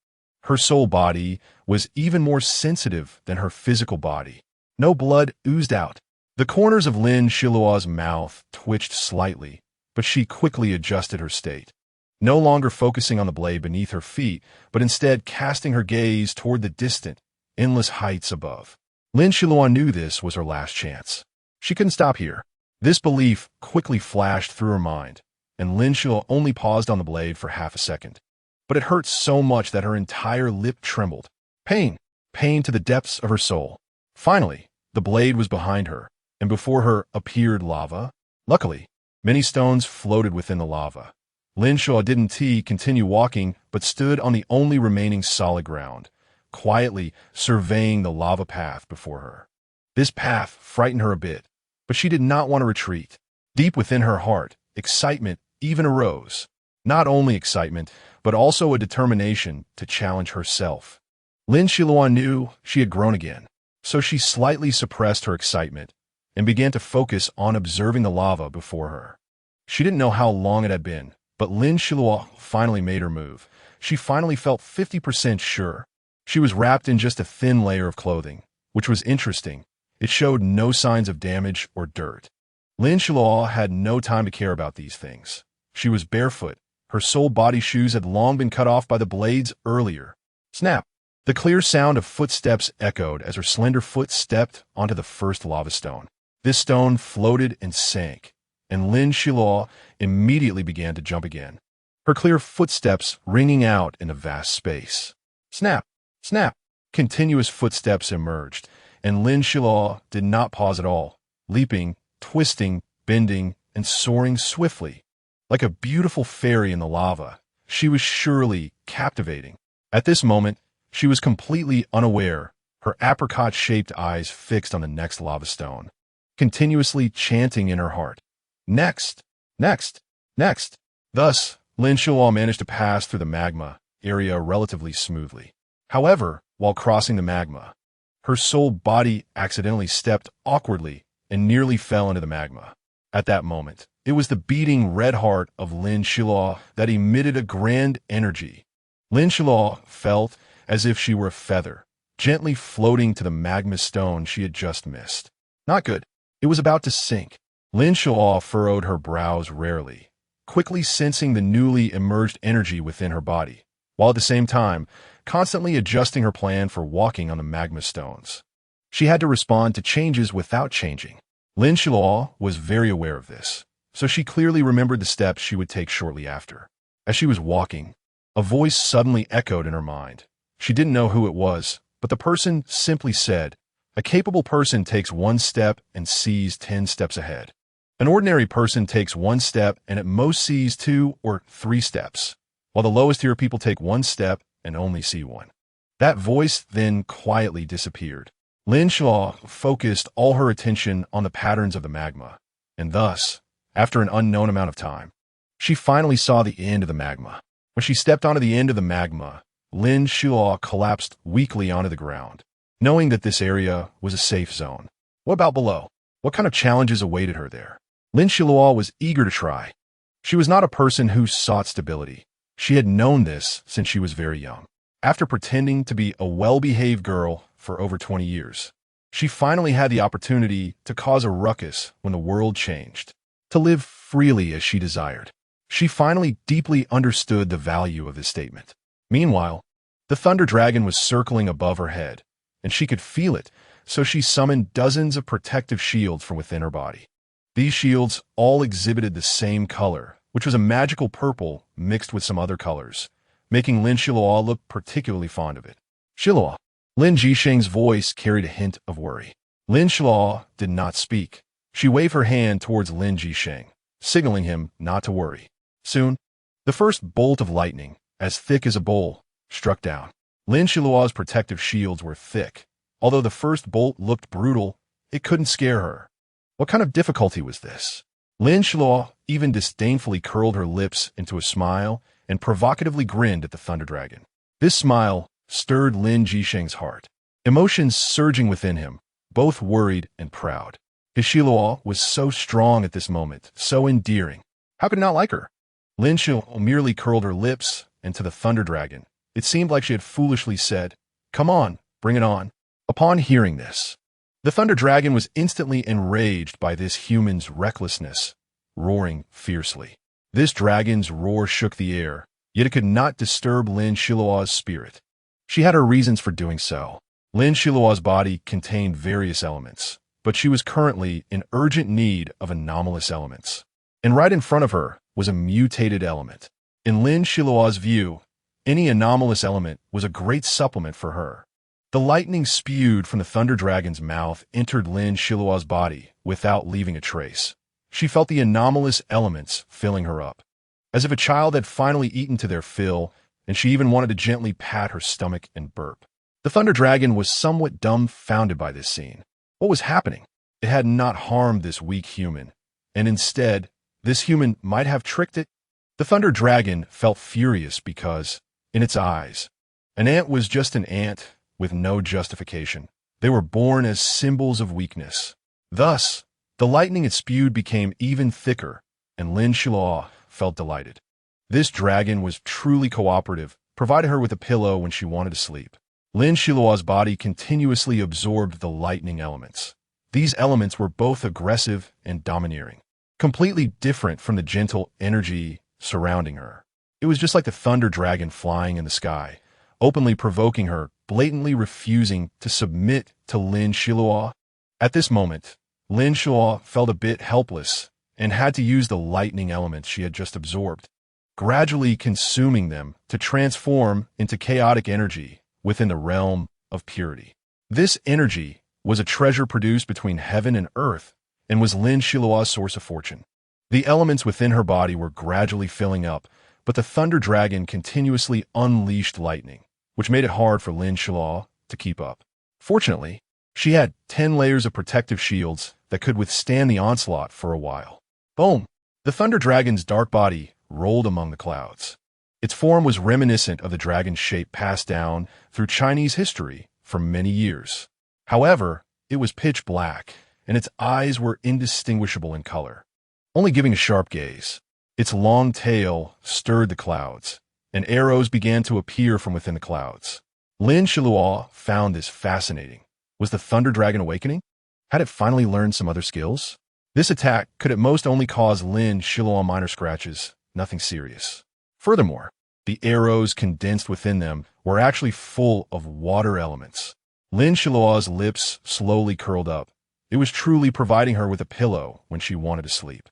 [SPEAKER 1] Her soul body was even more sensitive than her physical body. No blood oozed out. The corners of Lin Xiluo's mouth twitched slightly, but she quickly adjusted her state. No longer focusing on the blade beneath her feet, but instead casting her gaze toward the distant, endless heights above. Lin Xiluo knew this was her last chance. She couldn't stop here. This belief quickly flashed through her mind, and Lin Xiluo only paused on the blade for half a second. But it hurt so much that her entire lip trembled. Pain to the depths of her soul. Finally, the blade was behind her, and before her appeared lava. Luckily, Many stones floated within the lava. Lin Xiluo didn't continue walking, but stood on the only remaining solid ground, quietly surveying the lava path before her. This path frightened her a bit, but she did not want to retreat. Deep within her heart, excitement even arose. Not only excitement, but also a determination to challenge herself. Lin Xiluo knew she had grown again, so she slightly suppressed her excitement and began to focus on observing the lava before her. She didn't know how long it had been, but Lin Xiluo finally made her move. She finally felt 50% sure. She was wrapped in just a thin layer of clothing, which was interesting. It showed no signs of damage or dirt. Lin Xiluo had no time to care about these things. She was barefoot. Her sole body shoes had long been cut off by the blades earlier. Snap! The clear sound of footsteps echoed as her slender foot stepped onto the first lava stone. This stone floated and sank, and Lin Xiluo immediately began to jump again, her clear footsteps ringing out in a vast space. Snap! Snap! Continuous footsteps emerged, and Lin Xiluo did not pause at all, leaping, twisting, bending, and soaring swiftly. Like a beautiful fairy in the lava, she was surely captivating. At this moment, she was completely unaware, her apricot-shaped eyes fixed on the next lava stone, continuously chanting in her heart, "Next! Next! Next!" Thus, Lin Xiluo managed to pass through the magma area relatively smoothly. However, while crossing the magma, her sole body accidentally stepped awkwardly and nearly fell into the magma. At that moment, it was the beating red heart of Lin Xiluo that emitted a grand energy. Lin Xiluo felt as if she were a feather, gently floating to the magma stone she had just missed. Not good. It was about to sink. Lin Xiluo furrowed her brows rarely, quickly sensing the newly emerged energy within her body, while at the same time constantly adjusting her plan for walking on the magma stones. She had to respond to changes without changing. Lin Xiluo was very aware of this, so she clearly remembered the steps she would take shortly after. As she was walking, a voice suddenly echoed in her mind. She didn't know who it was, but the person simply said, "A capable person takes one step and sees 10 steps ahead. An ordinary person takes one step and at most sees 2 or 3 steps, while the lowest tier people take one step and only see one." That voice then quietly disappeared. Lin Xiluo focused all her attention on the patterns of the magma, and thus, after an unknown amount of time, she finally saw the end of the magma. When she stepped onto the end of the magma, Lin Xiluo collapsed weakly onto the ground, knowing that this area was a safe zone. What about below? What kind of challenges awaited her there? Lin Xiluo was eager to try. She was not a person who sought stability. She had known this since she was very young. After pretending to be a well-behaved girl for over 20 years, she finally had the opportunity to cause a ruckus when the world changed, to live freely as she desired. She finally deeply understood the value of this statement. Meanwhile, the Thunder Dragon was circling above her head, and she could feel it, so she summoned dozens of protective shields from within her body. These shields all exhibited the same color, which was a magical purple mixed with some other colors, making Lin Xiluo look particularly fond of it. "Xiluo." Lin Jisheng's voice carried a hint of worry. Lin Xiluo did not speak. She waved her hand towards Lin Jisheng, signaling him not to worry. Soon, the first bolt of lightning, as thick as a bowl, struck down. Lin Xiluo's protective shields were thick. Although the first bolt looked brutal, it couldn't scare her. What kind of difficulty was this? Lin Xiluo even disdainfully curled her lips into a smile and provocatively grinned at the Thunder Dragon. This smile stirred Lin Jisheng's heart, emotions surging within him, both worried and proud. His Xiluo was so strong at this moment, so endearing. How could he not like her? Lin Xiluo merely curled her lips, and to the Thunder Dragon, it seemed like she had foolishly said, "Come on, bring it on." Upon hearing this, the Thunder Dragon was instantly enraged by this human's recklessness, roaring fiercely. This dragon's roar shook the air, yet it could not disturb Lin Xiluo's spirit. She had her reasons for doing so. Lin Xiluo's body contained various elements, but she was currently in urgent need of anomalous elements. And right in front of her was a mutated element. In Lin Xiluo's view, any anomalous element was a great supplement for her. The lightning spewed from the Thunder Dragon's mouth entered Lin Xiluo's body without leaving a trace. She felt the anomalous elements filling her up, as if a child had finally eaten to their fill, and she even wanted to gently pat her stomach and burp. The Thunder Dragon was somewhat dumbfounded by this scene. What was happening? It had not harmed this weak human, and instead, this human might have tricked it. The Thunder Dragon felt furious because, in its eyes, an ant was just an ant with no justification. They were born as symbols of weakness. Thus, the lightning it spewed became even thicker, and Lin Xiluo felt delighted. This dragon was truly cooperative, provided her with a pillow when she wanted to sleep. Lin Xiluo's body continuously absorbed the lightning elements. These elements were both aggressive and domineering, completely different from the gentle energy surrounding her. It was just like the thunder dragon flying in the sky, openly provoking her, blatantly refusing to submit to Lin Xiluo. At this moment, Lin Xiluo felt a bit helpless and had to use the lightning elements she had just absorbed, gradually consuming them to transform into chaotic energy within the realm of purity. This energy was a treasure produced between heaven and earth and was Lin Xiluo's source of fortune. The elements within her body were gradually filling up, but the Thunder Dragon continuously unleashed lightning, which made it hard for Lin Xiluo to keep up. Fortunately, she had 10 layers of protective shields that could withstand the onslaught for a while. Boom! The Thunder Dragon's dark body rolled among the clouds. Its form was reminiscent of the dragon's shape passed down through Chinese history for many years. However, it was pitch black, and its eyes were indistinguishable in color, only giving a sharp gaze. Its long tail stirred the clouds, and arrows began to appear from within the clouds. Lin Xiluo found this fascinating. Was the Thunder Dragon awakening? Had it finally learned some other skills? This attack could at most only cause Lin Xiluo minor scratches, nothing serious. Furthermore, the arrows condensed within them were actually full of water elements. Lin Xiluo's lips slowly curled up. It was truly providing her with a pillow when she wanted to sleep.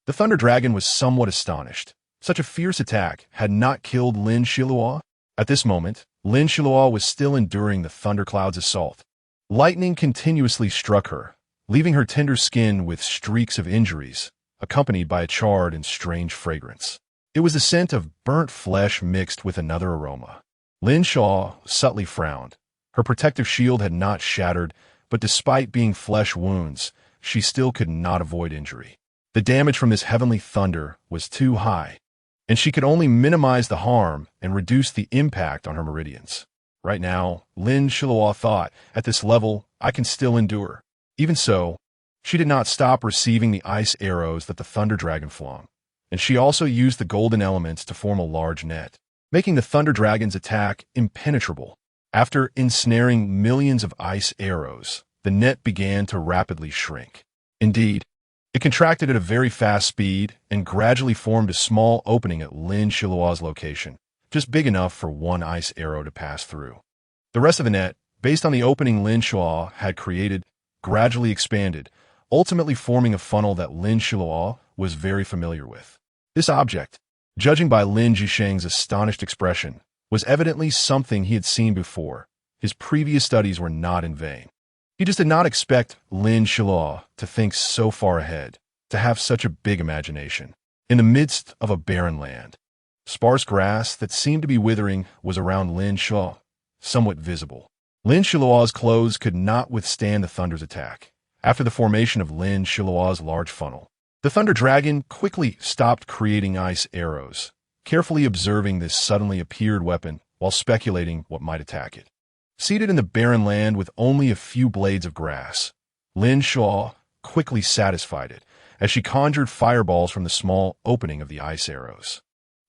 [SPEAKER 1] The Thunder Dragon was somewhat astonished. Such a fierce attack had not killed Lin Xiluo. At this moment, Lin Xiluo was still enduring the thundercloud's assault. Lightning continuously struck her, leaving her tender skin with streaks of injuries, accompanied by a charred and strange fragrance. It was the scent of burnt flesh mixed with another aroma. Lin Xiluo subtly frowned. Her protective shield had not shattered, but despite being flesh wounds, she still could not avoid injury. The damage from this heavenly thunder was too high, and she could only minimize the harm and reduce the impact on her meridians. Right now, Lin Xiluo thought, at this level, I can still endure. Even so, she did not stop receiving the ice arrows that the Thunder Dragon flung, and she also used the golden elements to form a large net, making the Thunder Dragon's attack impenetrable. After ensnaring millions of ice arrows, the net began to rapidly shrink. Indeed, it contracted at a very fast speed and gradually formed a small opening at Lin Xiluo's location, just big enough for one ice arrow to pass through. The rest of the net, based on the opening Lin Xiluo had created, gradually expanded, ultimately forming a funnel that Lin Xiluo was very familiar with. This object, judging by Lin Jisheng's astonished expression, was evidently something he had seen before. His previous studies were not in vain. He just did not expect Lin Xiluo to think so far ahead, to have such a big imagination. In the midst of a barren land, sparse grass that seemed to be withering was around Lin Xiluo, somewhat visible. Lin Xiluo's clothes could not withstand the thunder's attack. After the formation of Lin Xiluo's large funnel, the Thunder Dragon quickly stopped creating ice arrows, carefully observing this suddenly appeared weapon while speculating what might attack it. Seated in the barren land with only a few blades of grass, Lin Xiluo quickly satisfied it as she conjured fireballs from the small opening of the ice arrows.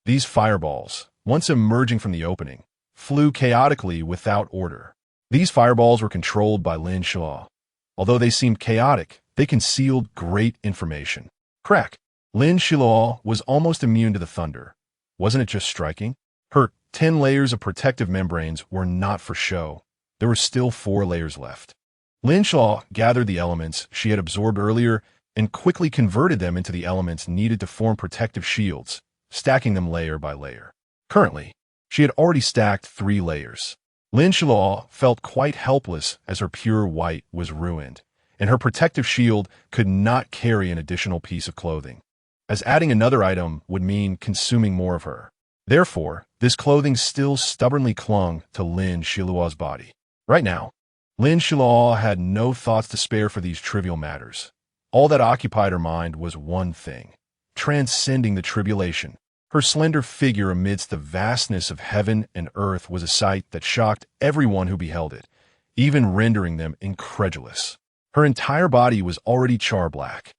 [SPEAKER 1] These fireballs, once emerging from the opening, flew chaotically without order. These fireballs were controlled by Lin Xiluo. Although they seemed chaotic, they concealed great information. Crack! Lin Xiluo was almost immune to the thunder. Wasn't it just striking? Her 10 layers of protective membranes were not for show. There were still 4 layers left. Lin Xiluo gathered the elements she had absorbed earlier and quickly converted them into the elements needed to form protective shields, stacking them layer by layer. Currently, she had already stacked 3 layers. Lin Xiluo felt quite helpless as her pure white was ruined, and her protective shield could not carry an additional piece of clothing, as adding another item would mean consuming more of her. Therefore, this clothing still stubbornly clung to Lin Xiluo's body. Right now, Lin Xiluo had no thoughts to spare for these trivial matters. All that occupied her mind was one thing: transcending the tribulation. Her slender figure amidst the vastness of heaven and earth was a sight that shocked everyone who beheld it, even rendering them incredulous. Her entire body was already char-black,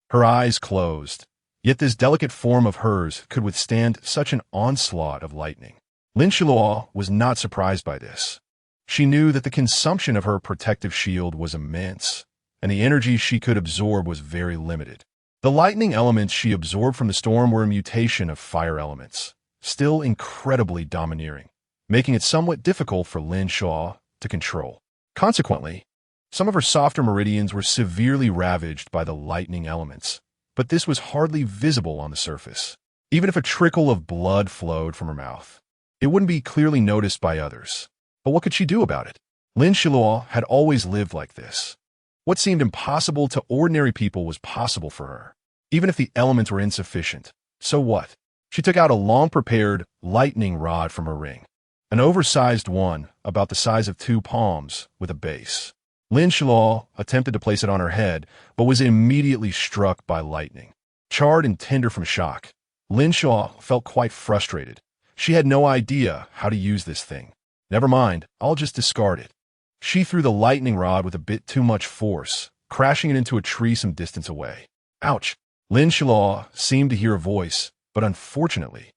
[SPEAKER 1] her eyes closed, yet this delicate form of hers could withstand such an onslaught of lightning. Lin Xiluo was not surprised by this. She knew that the consumption of her protective shield was immense, and the energy she could absorb was very limited. The lightning elements she absorbed from the storm were a mutation of fire elements, still incredibly domineering, making it somewhat difficult for Lin Xiluo to control. Consequently, some of her softer meridians were severely ravaged by the lightning elements, but this was hardly visible on the surface. Even if a trickle of blood flowed from her mouth, it wouldn't be clearly noticed by others. But what could she do about it? Lin Xiluo had always lived like this. What seemed impossible to ordinary people was possible for her, even if the elements were insufficient. So what? She took out a long-prepared lightning rod from her ring, an oversized one about the size of 2 palms with a base. Lin Xiluo attempted to place it on her head, but was immediately struck by lightning. Charred and tender from shock, Lin Xiluo felt quite frustrated. She had no idea how to use this thing. Never mind, I'll just discard it. She threw the lightning rod with a bit too much force, crashing it into a tree some distance away. Ouch! Lin Xiluo seemed to hear a voice, but unfortunately,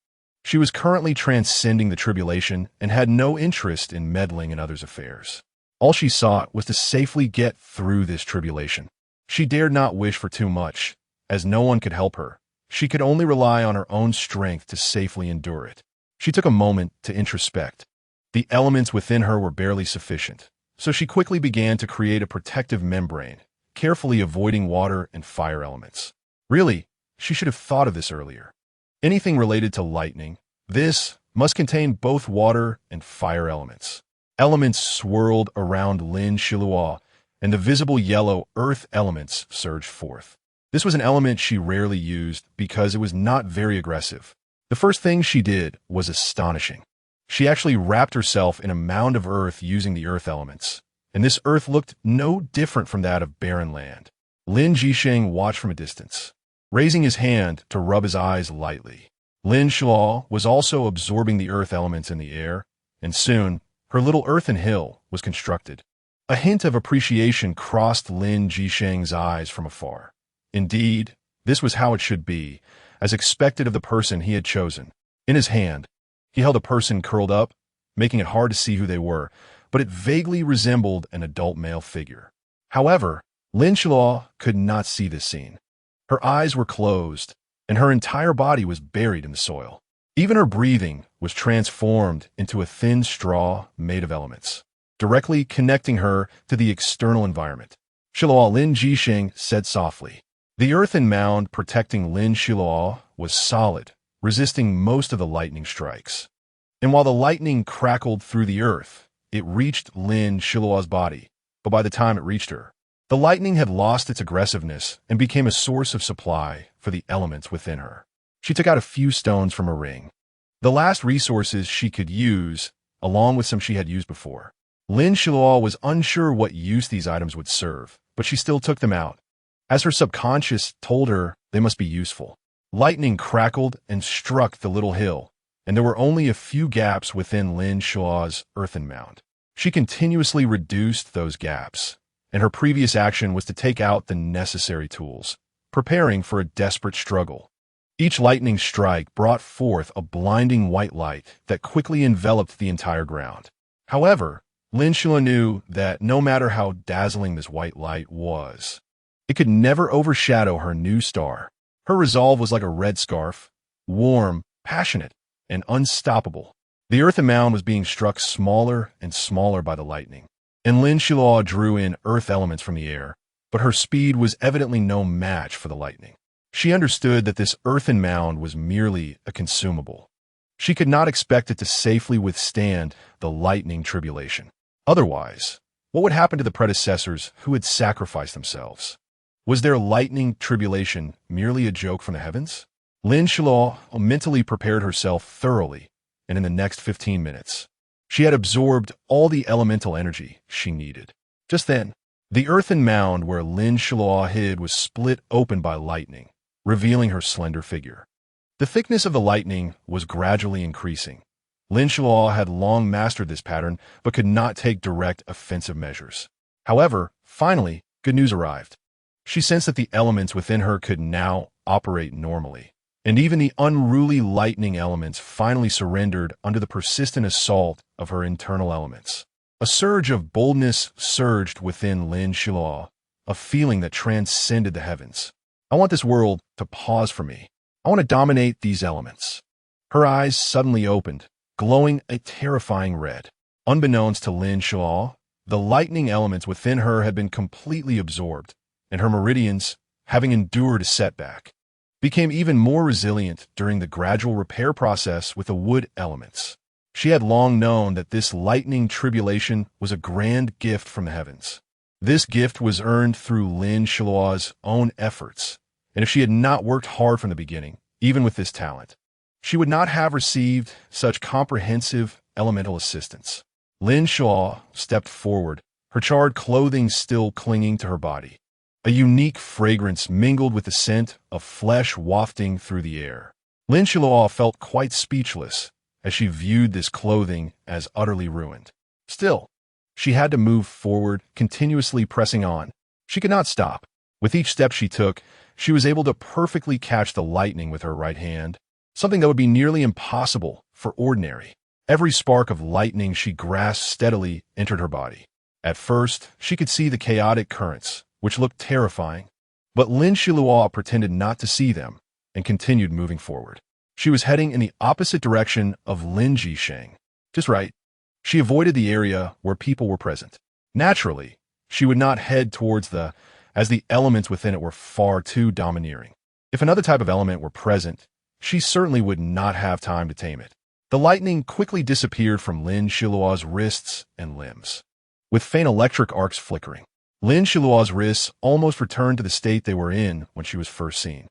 [SPEAKER 1] she was currently transcending the tribulation and had no interest in meddling in others' affairs. All she sought was to safely get through this tribulation. She dared not wish for too much, as no one could help her. She could only rely on her own strength to safely endure it. She took a moment to introspect. The elements within her were barely sufficient, so she quickly began to create a protective membrane, carefully avoiding water and fire elements. Really, she should have thought of this earlier. Anything related to lightning, this must contain both water and fire elements. Elements swirled around Lin Xiluo, and the visible yellow earth elements surged forth. This was an element she rarely used because it was not very aggressive. The first thing she did was astonishing. She actually wrapped herself in a mound of earth using the earth elements, and this earth looked no different from that of barren land. Lin Jisheng watched from a distance, raising his hand to rub his eyes lightly. Lin Xiluo was also absorbing the earth elements in the air, and soon, her little earthen hill was constructed. A hint of appreciation crossed Lin Jisheng's eyes from afar. Indeed, this was how it should be, as expected of the person he had chosen. In his hand, he held a person curled up, making it hard to see who they were, but it vaguely resembled an adult male figure. However, Lin Xiluo could not see this scene. Her eyes were closed, and her entire body was buried in the soil. Even her breathing was transformed into a thin straw made of elements, directly connecting her to the external environment. Xiluo, Lin Jisheng said softly. The earthen mound protecting Lin Xiluo was solid, resisting most of the lightning strikes. And while the lightning crackled through the earth, it reached Lin Xiluo's body, but by the time it reached her, the lightning had lost its aggressiveness and became a source of supply for the elements within her. She took out a few stones from her ring, the last resources she could use, along with some she had used before. Lin Xiluo was unsure what use these items would serve, but she still took them out, as her subconscious told her they must be useful. Lightning crackled and struck the little hill, and there were only a few gaps within Lin Xiluo's earthen mound. She continuously reduced those gaps, and her previous action was to take out the necessary tools, preparing for a desperate struggle. Each lightning strike brought forth a blinding white light that quickly enveloped the entire ground. However, Lin Xiluo knew that no matter how dazzling this white light was, it could never overshadow her new star. Her resolve was like a red scarf, warm, passionate, and unstoppable. The earthen mound was being struck smaller and smaller by the lightning, and Lin Xiluo drew in earth elements from the air, but her speed was evidently no match for the lightning. She understood that this earthen mound was merely a consumable. She could not expect it to safely withstand the lightning tribulation. Otherwise, What would happen to the predecessors who had sacrificed themselves? Was their lightning tribulation merely a joke from the heavens? Lin Xiluo mentally prepared herself thoroughly, and in the next 15 minutes, she had absorbed all the elemental energy she needed. Just then, the earthen mound where Lin Xiluo hid was split open by lightning, revealing her slender figure. The thickness of the lightning was gradually increasing. Lin Xiluo had long mastered this pattern, but could not take direct offensive measures. However, finally, good news arrived. She sensed that the elements within her could now operate normally, and even the unruly lightning elements finally surrendered under the persistent assault of her internal elements. A surge of boldness surged within Lin Xiluo, a feeling that transcended the heavens. I want this world to pause for me. I want to dominate these elements. Her eyes suddenly opened, glowing a terrifying red. Unbeknownst to Lin Xiluo, the lightning elements within her had been completely absorbed, and her meridians, having endured a setback, became even more resilient during the gradual repair process with the wood elements. She had long known that this lightning tribulation was a grand gift from the heavens. This gift was earned through Lin Xiluo's own efforts, and if she had not worked hard from the beginning, even with this talent, she would not have received such comprehensive elemental assistance. Lin Xiluo stepped forward, her charred clothing still clinging to her body. A unique fragrance mingled with the scent of flesh wafting through the air. Lin Xiluo felt quite speechless as she viewed this clothing as utterly ruined. Still, she had to move forward, continuously pressing on. She could not stop. With each step she took, she was able to perfectly catch the lightning with her right hand, something that would be nearly impossible for ordinary. Every spark of lightning she grasped steadily entered her body. At first, she could see the chaotic currents, which looked terrifying, but Lin Xiluo pretended not to see them and continued moving forward. She was heading in the opposite direction of Lin Jisheng. Just right. She avoided the area where people were present. Naturally, she would not head towards as the elements within it were far too domineering. If another type of element were present, she certainly would not have time to tame it. The lightning quickly disappeared from Lin Xiluo's wrists and limbs, with faint electric arcs flickering. Lin Xiluo's wrists almost returned to the state they were in when she was first seen.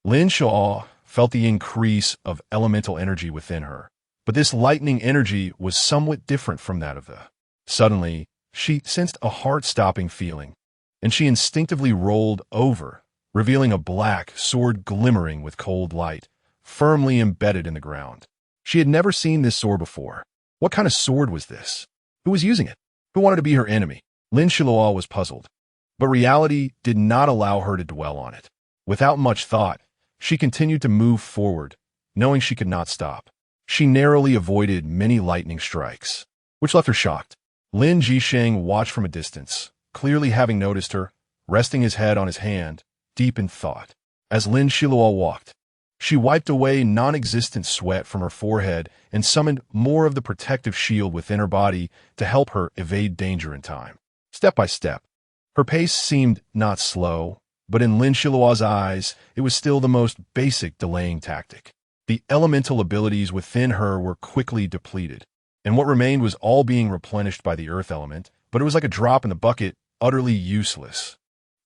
[SPEAKER 1] Lin Xiluo felt the increase of elemental energy within her, but this lightning energy was somewhat different from that of the. Suddenly, she sensed a heart-stopping feeling, and she instinctively rolled over, revealing a black sword glimmering with cold light, firmly embedded in the ground. She had never seen this sword before. What kind of sword was this? Who was using it? Who wanted to be her enemy? Lin Xiluo was puzzled, but reality did not allow her to dwell on it. Without much thought, she continued to move forward, knowing she could not stop. She narrowly avoided many lightning strikes, which left her shocked. Lin Jisheng watched from a distance, clearly having noticed her, resting his head on his hand, deep in thought. As Lin Xiluo walked, she wiped away non-existent sweat from her forehead and summoned more of the protective shield within her body to help her evade danger in time. Step by step, her pace seemed not slow, but in Lin Xiluo's eyes, it was still the most basic delaying tactic. The elemental abilities within her were quickly depleted, and what remained was all being replenished by the earth element, but it was like a drop in the bucket, utterly useless.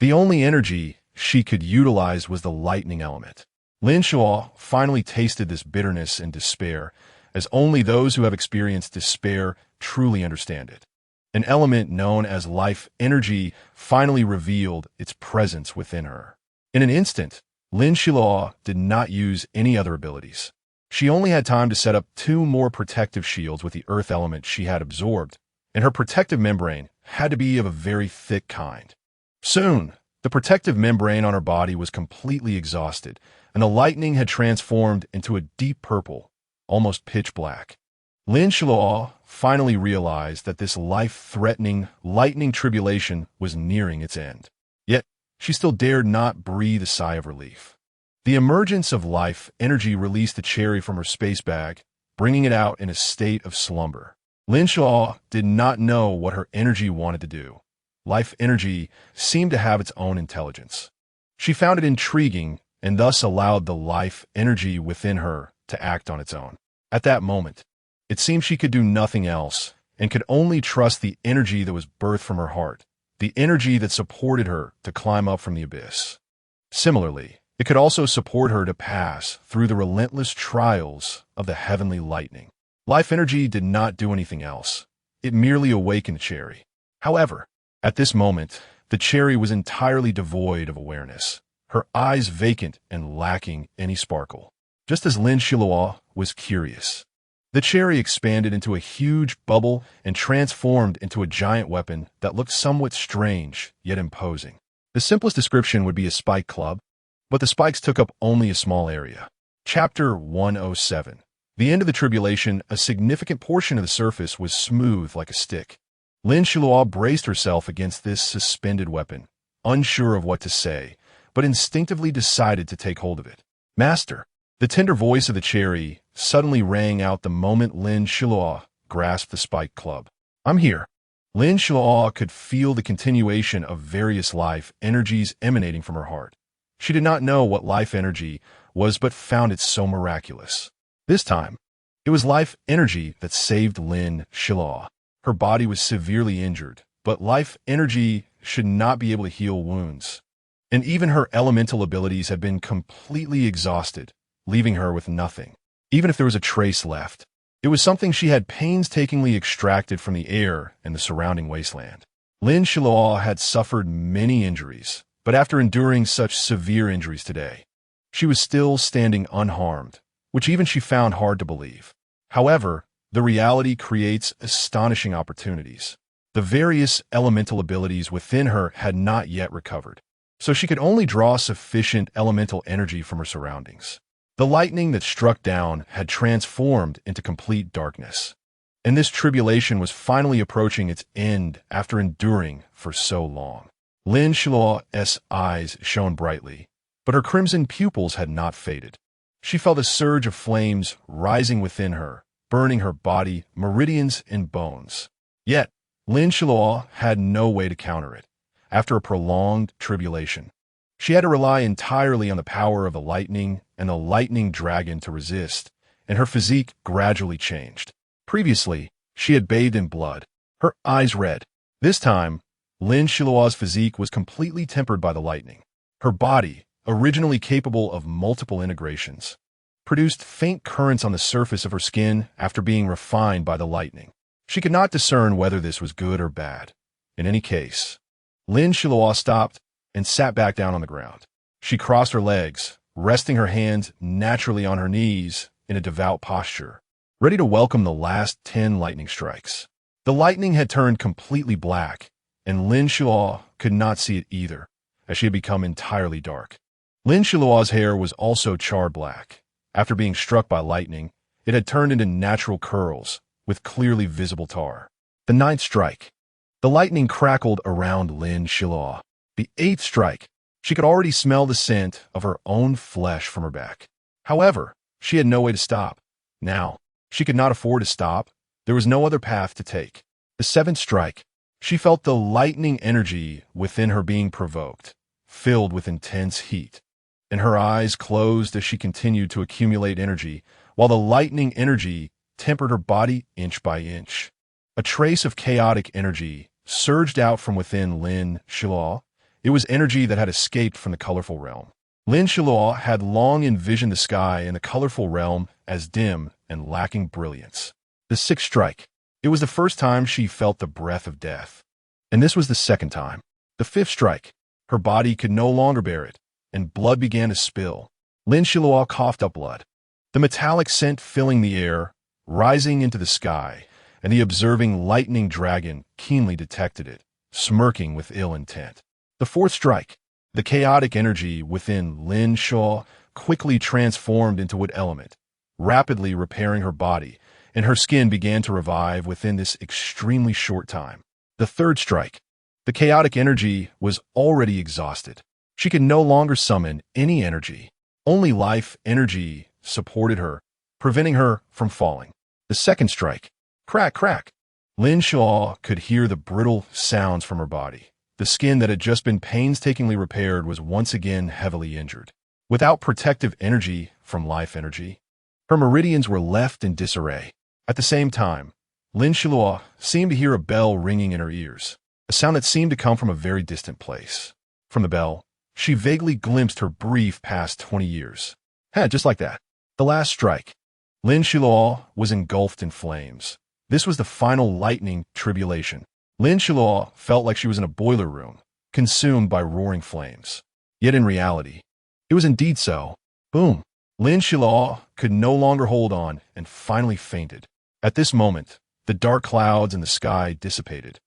[SPEAKER 1] The only energy she could utilize was the lightning element. Lin Xiluo finally tasted this bitterness and despair, as only those who have experienced despair truly understand it. An element known as life energy finally revealed its presence within her. In an instant, Lin Xiluo did not use any other abilities. She only had time to set up 2 more protective shields with the earth element she had absorbed, and her protective membrane had to be of a very thick kind. Soon, the protective membrane on her body was completely exhausted, and the lightning had transformed into a deep purple, almost pitch black. Lin Xiluo finally realized that this life-threatening lightning tribulation was nearing its end. Yet, she still dared not breathe a sigh of relief. The emergence of life energy released the cherry from her space bag, bringing it out in a state of slumber. Lin Xiluo did not know what her energy wanted to do. Life energy seemed to have its own intelligence. She found it intriguing and thus allowed the life energy within her to act on its own. At that moment, it seemed she could do nothing else, and could only trust the energy that was birthed from her heart, the energy that supported her to climb up from the abyss. Similarly, it could also support her to pass through the relentless trials of the heavenly lightning. Life energy did not do anything else. It merely awakened Cherry. However, at this moment, the Cherry was entirely devoid of awareness, her eyes vacant and lacking any sparkle. Just as Lin Xiluo was curious, the Cherry expanded into a huge bubble and transformed into a giant weapon that looked somewhat strange, yet imposing. The simplest description would be a spike club, but the spikes took up only a small area. Chapter 107. The end of the tribulation, a significant portion of the surface was smooth like a stick. Lin Xiluo braced herself against this suspended weapon, unsure of what to say, but instinctively decided to take hold of it. Master! The tender voice of the Cherry suddenly rang out the moment Lin Xiluo grasped the spike club. I'm here. Lin Xiluo could feel the continuation of various life energies emanating from her heart. She did not know what life energy was, but found it so miraculous. This time, it was life energy that saved Lin Xiluo. Her body was severely injured, but life energy should not be able to heal wounds. And even her elemental abilities had been completely exhausted, leaving her with nothing. Even if there was a trace left, it was something she had painstakingly extracted from the air and the surrounding wasteland. Lin Xiluo had suffered many injuries, but after enduring such severe injuries today, she was still standing unharmed, which even she found hard to believe. However, the reality creates astonishing opportunities. The various elemental abilities within her had not yet recovered, so she could only draw sufficient elemental energy from her surroundings. The lightning that struck down had transformed into complete darkness, and this tribulation was finally approaching its end after enduring for so long. Lin Xiluo's eyes shone brightly, but her crimson pupils had not faded. She felt a surge of flames rising within her, burning her body, meridians, and bones. Yet, Lin Xiluo had no way to counter it. After a prolonged tribulation, she had to rely entirely on the power of the lightning and the lightning dragon to resist, and her physique gradually changed. Previously, she had bathed in blood, her eyes red. This time, Lin Xiluo's physique was completely tempered by the lightning. Her body, originally capable of multiple integrations, produced faint currents on the surface of her skin after being refined by the lightning. She could not discern whether this was good or bad. In any case, Lin Xiluo stopped and sat back down on the ground. She crossed her legs, resting her hands naturally on her knees in a devout posture, ready to welcome the last 10 lightning strikes. The lightning had turned completely black, and Lin Xiluo could not see it either, as she had become entirely dark. Lin Xiluo's hair was also charred black. After being struck by lightning, it had turned into natural curls, with clearly visible tar. The 9th strike. The lightning crackled around Lin Xiluo. The 8th strike. She could already smell the scent of her own flesh from her back. However, she had no way to stop. Now, she could not afford to stop. There was no other path to take. The 7th strike. She felt the lightning energy within her being provoked, filled with intense heat, and her eyes closed as she continued to accumulate energy, while the lightning energy tempered her body inch by inch. A trace of chaotic energy surged out from within Lin Xiluo. It was energy that had escaped from the colorful realm. Lin Xiluo had long envisioned the sky in the colorful realm as dim and lacking brilliance. The 6th strike. It was the first time she felt the breath of death. And this was the 2nd time. The 5th strike. Her body could no longer bear it, and blood began to spill. Lin Xiluo coughed up blood, the metallic scent filling the air, rising into the sky, and the observing lightning dragon keenly detected it, smirking with ill intent. The 4th strike. The chaotic energy within Lin Xiluo quickly transformed into wood element, rapidly repairing her body, and her skin began to revive within this extremely short time. The 3rd strike. The chaotic energy was already exhausted. She could no longer summon any energy. Only life energy supported her, preventing her from falling. The 2nd strike. Crack, crack. Lin Xiluo could hear the brittle sounds from her body. The skin that had just been painstakingly repaired was once again heavily injured. Without protective energy from life energy, her meridians were left in disarray. At the same time, Lin Xiluo seemed to hear a bell ringing in her ears, a sound that seemed to come from a very distant place. From the bell, she vaguely glimpsed her brief past 20 years. Just like that. The last strike. Lin Xiluo was engulfed in flames. This was the final lightning tribulation. Lin Xiluo felt like she was in a boiler room, consumed by roaring flames. Yet in reality, it was indeed so. Boom. Lin Xiluo could no longer hold on and finally fainted. At this moment, the dark clouds in the sky dissipated,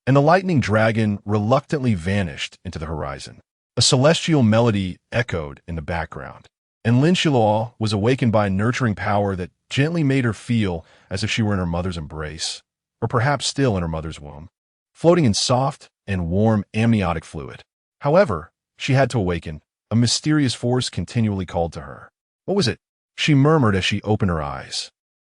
[SPEAKER 1] and the lightning dragon reluctantly vanished into the horizon. A celestial melody echoed in the background, and Lin Xiluo was awakened by a nurturing power that gently made her feel as if she were in her mother's embrace, or perhaps still in her mother's womb, floating in soft and warm amniotic fluid. However, she had to awaken. A mysterious force continually called to her. What was it? She murmured as she opened her eyes.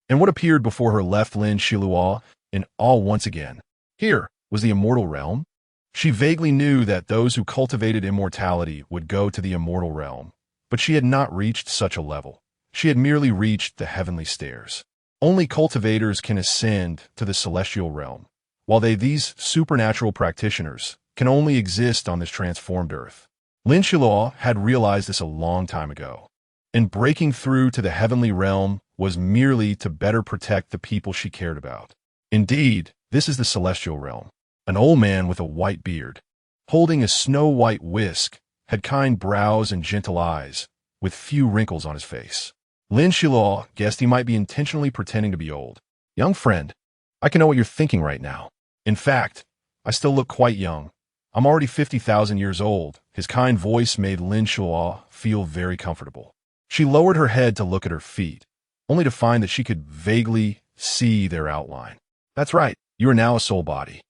[SPEAKER 1] And what appeared before her left Lin Xiluo in awe once again. Here was the immortal realm. She vaguely knew that those who cultivated immortality would go to the immortal realm, but she had not reached such a level. She had merely reached the heavenly stairs. Only cultivators can ascend to the celestial realm, while these supernatural practitioners, can only exist on this transformed earth. Lin Xiluo had realized this a long time ago, and breaking through to the heavenly realm was merely to better protect the people she cared about. Indeed, this is the celestial realm. An old man with a white beard, holding a snow-white whisk, had kind brows and gentle eyes, with few wrinkles on his face. Lin Xiluo guessed he might be intentionally pretending to be old. Young friend, I can know what you're thinking right now. In fact, I still look quite young. I'm already 50,000 years old. His kind voice made Lin Xiluo feel very comfortable. She lowered her head to look at her feet, only to find that she could vaguely see their outline. That's right, you are now a soul body.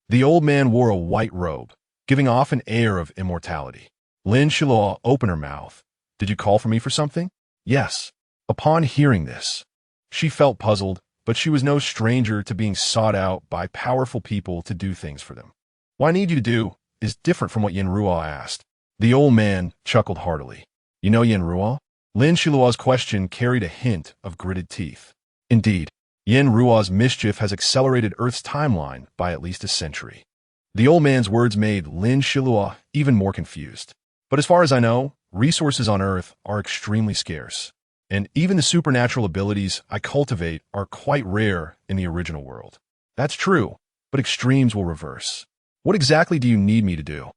[SPEAKER 1] The old man wore a white robe, giving off an air of immortality. Lin Xiluo opened her mouth. Did you call for me for something? Yes. Upon hearing this, she felt puzzled, but she was no stranger to being sought out by powerful people to do things for them. What I need you to do is different from what Yin Ruo asked. The old man chuckled heartily. You know Yin Ruo? Lin Xiluo's question carried a hint of gritted teeth. Indeed, Yin Ruo's mischief has accelerated Earth's timeline by at least a century. The old man's words made Lin Xiluo even more confused. But as far as I know, resources on Earth are extremely scarce, and even the supernatural abilities I cultivate are quite rare in the original world. That's true, but extremes will reverse. What exactly do you need me to do?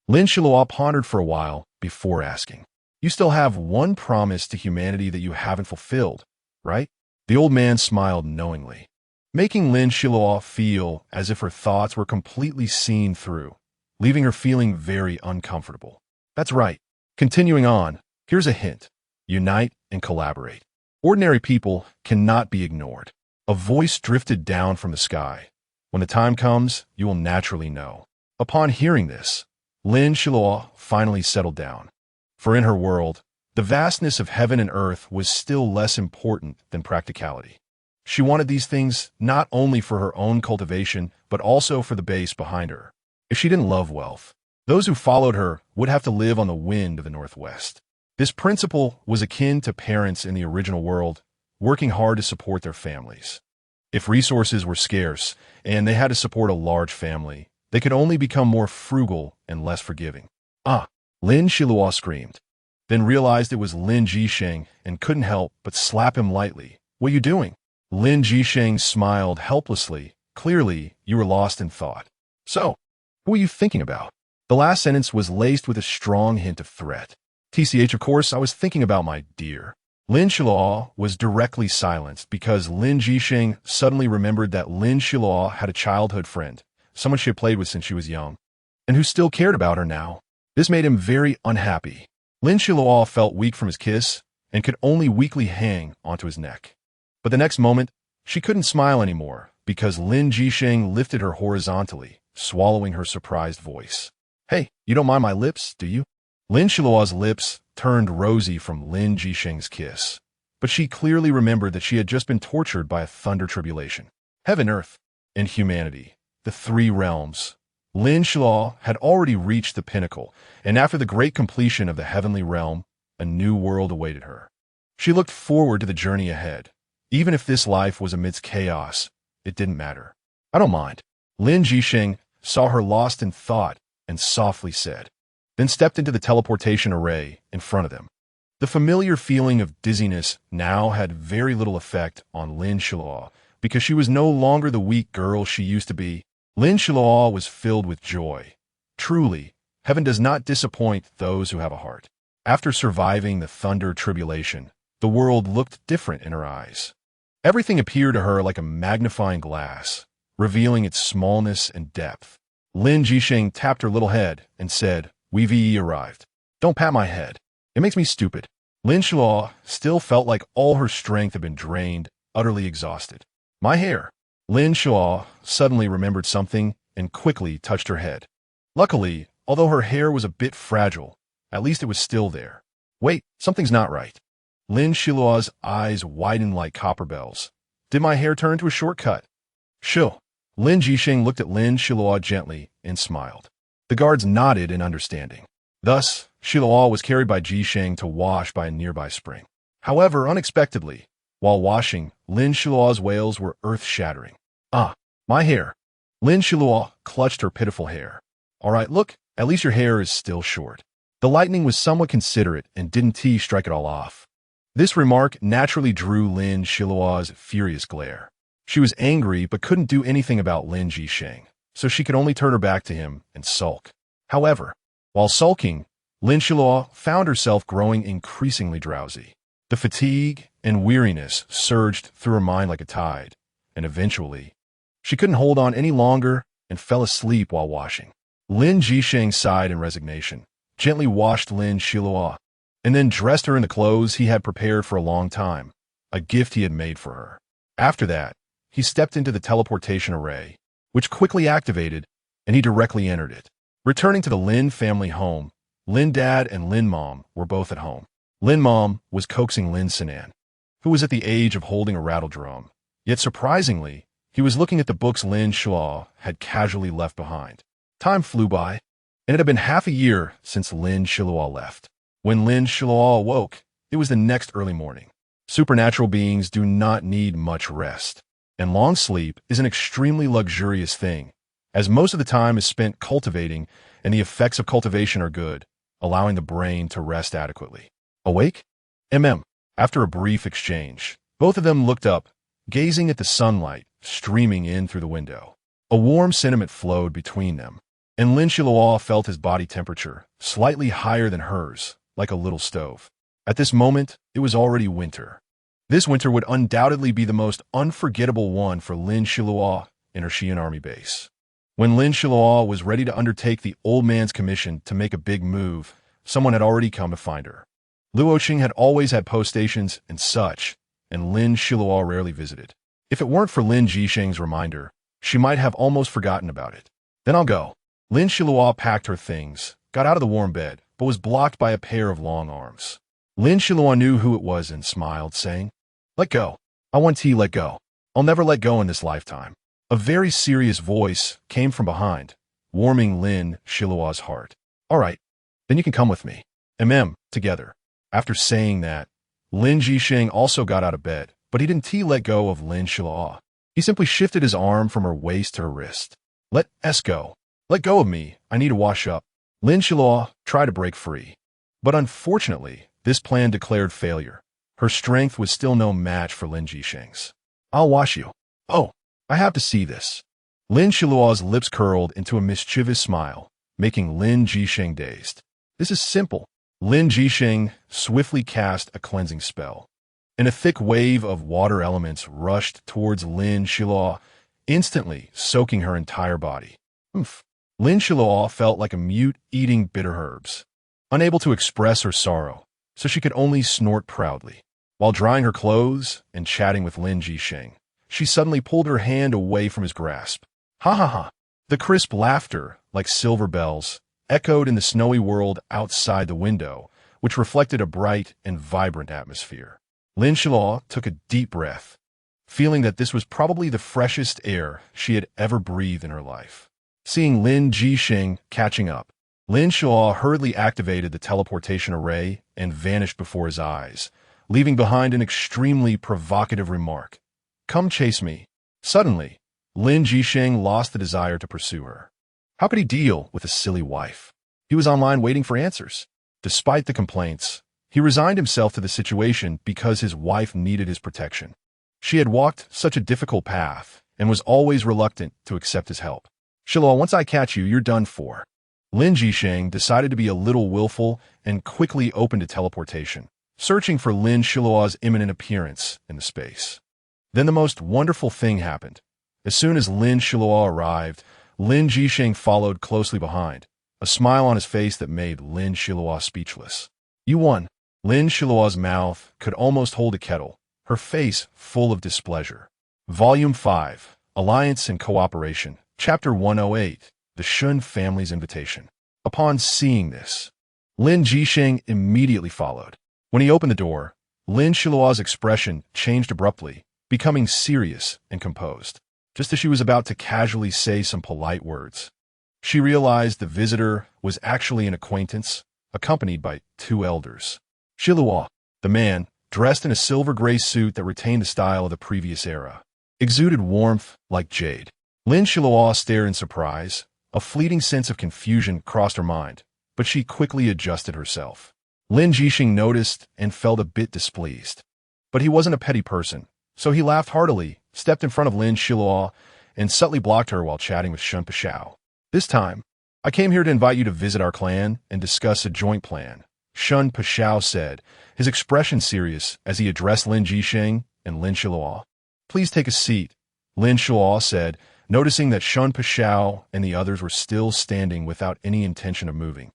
[SPEAKER 1] Lin Xiluo pondered for a while before asking. You still have one promise to humanity that you haven't fulfilled, right? The old man smiled knowingly, making Lin Xiluo feel as if her thoughts were completely seen through, leaving her feeling very uncomfortable. That's right. Continuing on, here's a hint. Unite and collaborate. Ordinary people cannot be ignored. A voice drifted down from the sky. When the time comes, you will naturally know. Upon hearing this, Lin Xiluo finally settled down. For in her world, the vastness of heaven and earth was still less important than practicality. She wanted these things not only for her own cultivation, but also for the base behind her. If she didn't love wealth, those who followed her would have to live on the wind of the Northwest. This principle was akin to parents in the original world, working hard to support their families. If resources were scarce and they had to support a large family, they could only become more frugal and less forgiving. Lin Xiluo screamed, then realized it was Lin Jisheng and couldn't help but slap him lightly. What are you doing? Lin Jisheng smiled helplessly. Clearly, you were lost in thought. So, who were you thinking about? The last sentence was laced with a strong hint of threat. TCH, of course, I was thinking about my dear. Lin Xiluo was directly silenced because Lin Jisheng suddenly remembered that Lin Xiluo had a childhood friend, someone she had played with since she was young, and who still cared about her now. This made him very unhappy. Lin Xiluo felt weak from his kiss and could only weakly hang onto his neck. But the next moment, she couldn't smile anymore because Lin Jisheng lifted her horizontally, swallowing her surprised voice. Hey, you don't mind my lips, do you? Lin Xiluo's lips turned rosy from Lin Jisheng's kiss, but she clearly remembered that she had just been tortured by a thunder tribulation. Heaven, earth, and humanity, the three realms. Lin Xiluo had already reached the pinnacle, and after the great completion of the heavenly realm, a new world awaited her. She looked forward to the journey ahead, even if this life was amidst chaos it didn't matter. I don't mind. Lin Jisheng saw her lost in thought and softly said, then stepped into the teleportation array in front of them. The familiar feeling of dizziness now had very little effect on Lin Xiluo because she was no longer the weak girl she used to be. Lin Xiluo was filled with joy. Truly, heaven does not disappoint those who have a heart. After surviving the thunder tribulation, the world looked different in her eyes. Everything appeared to her like a magnifying glass, revealing its smallness and depth. Lin Jisheng tapped her little head and said, "We've arrived. Don't pat my head. It makes me stupid." Lin Xiluo still felt like all her strength had been drained, utterly exhausted. My hair. Lin Xiluo suddenly remembered something and quickly touched her head. Luckily, although her hair was a bit fragile, at least it was still there. Wait, something's not right. Lin Xiluo's eyes widened like copper bells. Did my hair turn to a shortcut? Shoo. Lin Jisheng looked at Lin Xiluo gently and smiled. The guards nodded in understanding. Thus, Xiluo was carried by Jisheng to wash by a nearby spring. However, unexpectedly, while washing, Lin Xiluo's wails were earth-shattering. Ah, my hair. Lin Xiluo clutched her pitiful hair. All right, look, at least your hair is still short. The lightning was somewhat considerate and didn't strike it all off. This remark naturally drew Lin Xiluo's furious glare. She was angry but couldn't do anything about Lin Jisheng, so she could only turn her back to him and sulk. However, while sulking, Lin Xiluo found herself growing increasingly drowsy. The fatigue and weariness surged through her mind like a tide, and eventually, she couldn't hold on any longer and fell asleep while washing. Lin Jisheng sighed in resignation, gently washed Lin Xiluo, and then dressed her in the clothes he had prepared for a long time, a gift he had made for her. After that, he stepped into the teleportation array, which quickly activated, and he directly entered it. Returning to the Lin family home, Lin Dad and Lin Mom were both at home. Lin Mom was coaxing Lin Sinan, who was at the age of holding a rattle drum. Yet surprisingly, he was looking at the books Lin Xiluo had casually left behind. Time flew by, and it had been half a year since Lin Xiluo left. When Lin Xiluo awoke, it was the next early morning. Supernatural beings do not need much rest, and long sleep is an extremely luxurious thing, as most of the time is spent cultivating, and the effects of cultivation are good, allowing the brain to rest adequately. Awake? After a brief exchange, both of them looked up, gazing at the sunlight streaming in through the window. A warm sentiment flowed between them, and Lin Xiluo felt his body temperature slightly higher than hers, like a little stove. At this moment, it was already winter. This winter would undoubtedly be the most unforgettable one for Lin Xiluo in her Xi'an army base. When Lin Xiluo was ready to undertake the old man's commission to make a big move, someone had already come to find her. Luoqing had always had post stations and such, and Lin Xiluo rarely visited. If it weren't for Lin Jisheng's reminder, she might have almost forgotten about it. Then I'll go. Lin Xiluo packed her things, got out of the warm bed, but was blocked by a pair of long arms. Lin Xiluo knew who it was and smiled, saying, "Let go. I want to let go. I'll never let go in this lifetime." A very serious voice came from behind, warming Lin Xiluo's heart. "All right, then you can come with me. Together." After saying that, Lin Jisheng also got out of bed, but he didn't let go of Lin Xiluo. He simply shifted his arm from her waist to her wrist. Let go. Let go of me. I need to wash up." Lin Xiluo tried to break free, but unfortunately, this plan declared failure. Her strength was still no match for Lin Jisheng's. "I'll wash you." "Oh, I have to see this." Lin Xiluo's lips curled into a mischievous smile, making Lin Jisheng dazed. "This is simple." Lin Jisheng swiftly cast a cleansing spell, and a thick wave of water elements rushed towards Lin Xiluo, instantly soaking her entire body. Lin Xiluo felt like a mute eating bitter herbs, unable to express her sorrow, so she could only snort proudly. While drying her clothes and chatting with Lin Jisheng, she suddenly pulled her hand away from his grasp. Ha ha ha! The crisp laughter, like silver bells, echoed in the snowy world outside the window, which reflected a bright and vibrant atmosphere. Lin Xiluo took a deep breath, feeling that this was probably the freshest air she had ever breathed in her life. Seeing Lin Jisheng catching up, Lin Xiluo hurriedly activated the teleportation array and vanished before his eyes, leaving behind an extremely provocative remark. "Come chase me, Suddenly, Lin Jisheng lost the desire to pursue her. How could he deal with a silly wife? He was online waiting for answers. Despite the complaints, he resigned himself to the situation because his wife needed his protection. She had walked such a difficult path and was always reluctant to accept his help. Xiluo, once I catch you, you're done for. Lin Jisheng decided to be a little willful and quickly opened to teleportation, searching for Lin Xiluo's imminent appearance in the space. Then the most wonderful thing happened. As soon as Lin Xiluo arrived, Lin Jisheng followed closely behind, a smile on his face that made Lin Xiluo speechless. You won. Lin Xiluo's mouth could almost hold a kettle, her face full of displeasure. Volume 5, Alliance and Cooperation, Chapter 108, The Shun Family's Invitation. Upon seeing this, Lin Jisheng immediately followed. When he opened the door, Lin Xiluo's expression changed abruptly, becoming serious and composed. Just as she was about to casually say some polite words, she realized the visitor was actually an acquaintance, accompanied by two elders. Xiluo, the man, dressed in a silver-gray suit that retained the style of the previous era, exuded warmth like jade. Lin Xiluo stared in surprise. A fleeting sense of confusion crossed her mind, but she quickly adjusted herself. Lin Jisheng noticed and felt a bit displeased. But he wasn't a petty person, so he laughed heartily, stepped in front of Lin Xiluo, and subtly blocked her while chatting with Shun Pashao. This time, I came here to invite you to visit our clan and discuss a joint plan, Shun Pashao said, his expression serious as he addressed Lin Jisheng and Lin Xiluo. Please take a seat, Lin Xiluo said, noticing that Shun Pashao and the others were still standing without any intention of moving,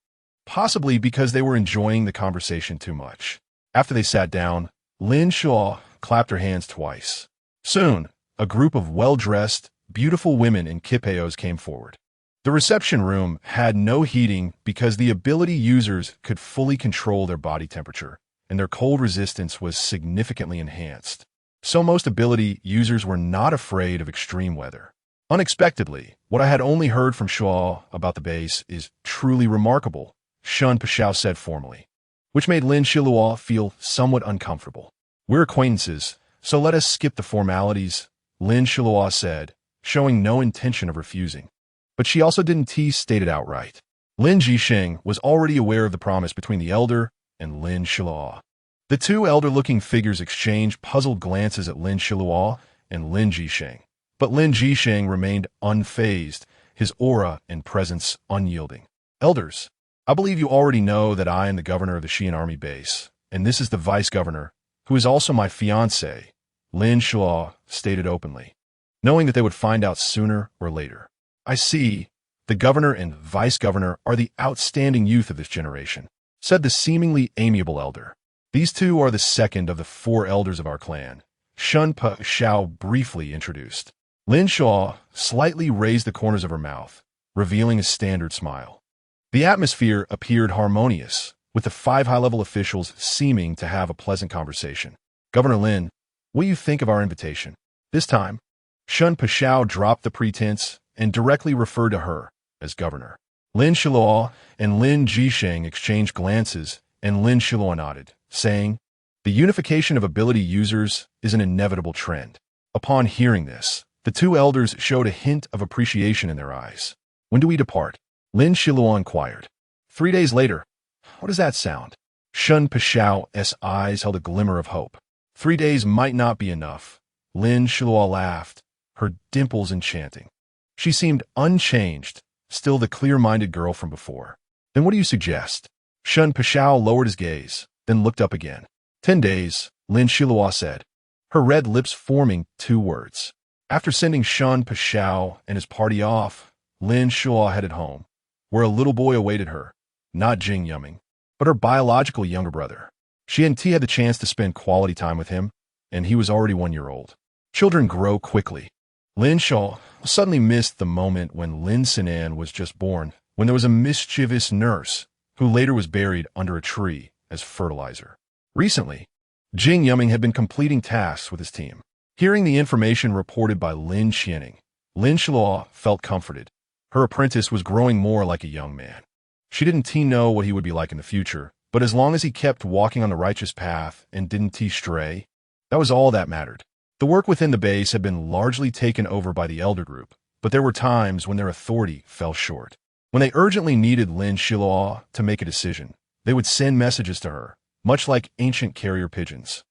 [SPEAKER 1] possibly because they were enjoying the conversation too much. After they sat down, Lin Xiluo clapped her hands twice. Soon, a group of well-dressed, beautiful women in kipayos came forward. The reception room had no heating because the ability users could fully control their body temperature, and their cold resistance was significantly enhanced. So most ability users were not afraid of extreme weather. Unexpectedly, what I had only heard from Xiluo about the base is truly remarkable, Shun Pashao said formally, which made Lin Xiluo feel somewhat uncomfortable. We're acquaintances, so let us skip the formalities, Lin Xiluo said, showing no intention of refusing. But she also didn't state it outright. Lin Jisheng was already aware of the promise between the elder and Lin Xiluo. The two elder-looking figures exchanged puzzled glances at Lin Xiluo and Lin Jisheng. But Lin Jisheng remained unfazed, his aura and presence unyielding. Elders, I believe you already know that I am the governor of the Xian army base, and this is the vice-governor, who is also my fiancé, Lin Xiluo stated openly, knowing that they would find out sooner or later. I see. The governor and vice-governor are the outstanding youth of this generation, said the seemingly amiable elder. These two are the second of the 4 elders of our clan, Shun Pashao briefly introduced. Lin Xiluo slightly raised the corners of her mouth, revealing a standard smile. The atmosphere appeared harmonious, with the 5 high-level officials seeming to have a pleasant conversation. Governor Lin, what do you think of our invitation? This time, Shun Pashao dropped the pretense and directly referred to her as governor. Lin Xiluo and Lin Jisheng exchanged glances, and Lin Xiluo nodded, saying, the unification of ability users is an inevitable trend. Upon hearing this, the two elders showed a hint of appreciation in their eyes. When do we depart? Lin Xiluo inquired. 3 days later. What does that sound? Shun Pashao's eyes held a glimmer of hope. 3 days might not be enough. Lin Xiluo laughed, her dimples enchanting. She seemed unchanged, still the clear-minded girl from before. Then what do you suggest? Shun Pashao lowered his gaze, then looked up again. 10 days, Lin Xiluo said, her red lips forming 2 words. After sending Shun Pashao and his party off, Lin Xiluo headed home, where a little boy awaited her, not Jing Yumming, but her biological younger brother. She and T had the chance to spend quality time with him, and he was already 1 year old. Children grow quickly. Lin Xiluo suddenly missed the moment when Lin Sinan was just born, when there was a mischievous nurse, who later was buried under a tree as fertilizer. Recently, Jing Yumming had been completing tasks with his team. Hearing the information reported by Lin Xianing, Lin Xiluo felt comforted. Her apprentice was growing more like a young man. She didn't know what he would be like in the future, but as long as he kept walking on the righteous path and didn't stray, that was all that mattered. The work within the base had been largely taken over by the elder group, but there were times when their authority fell short. When they urgently needed Lin Xiluo to make a decision, they would send messages to her, much like ancient carrier pigeons.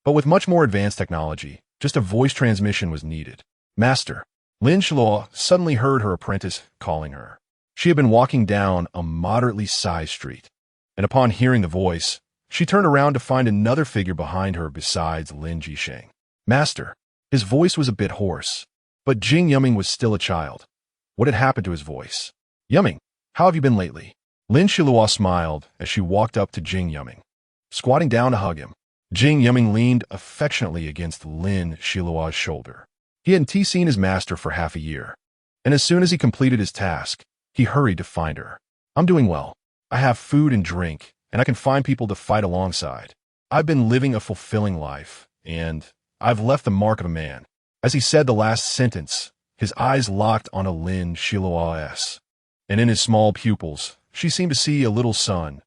[SPEAKER 1] But with much more advanced technology, just a voice transmission was needed. Master. Lin Xiluo suddenly heard her apprentice calling her. She had been walking down a moderately sized street, and upon hearing the voice, she turned around to find another figure behind her besides Lin Jisheng. Master. His voice was a bit hoarse, but Jing Yuming was still a child. What had happened to his voice? Yuming, how have you been lately? Lin Xiluo smiled as she walked up to Jing Yuming. Squatting down to hug him, Jing Yuming leaned affectionately against Lin Xiluo's shoulder. He hadn't seen his master for half a year, and as soon as he completed his task, he hurried to find her. I'm doing well. I have food and drink, and I can find people to fight alongside. I've been living a fulfilling life, and I've left the mark of a man. As he said the last sentence, his eyes locked on a Lin Xiluo's, and in his small pupils, she seemed to see a little sun,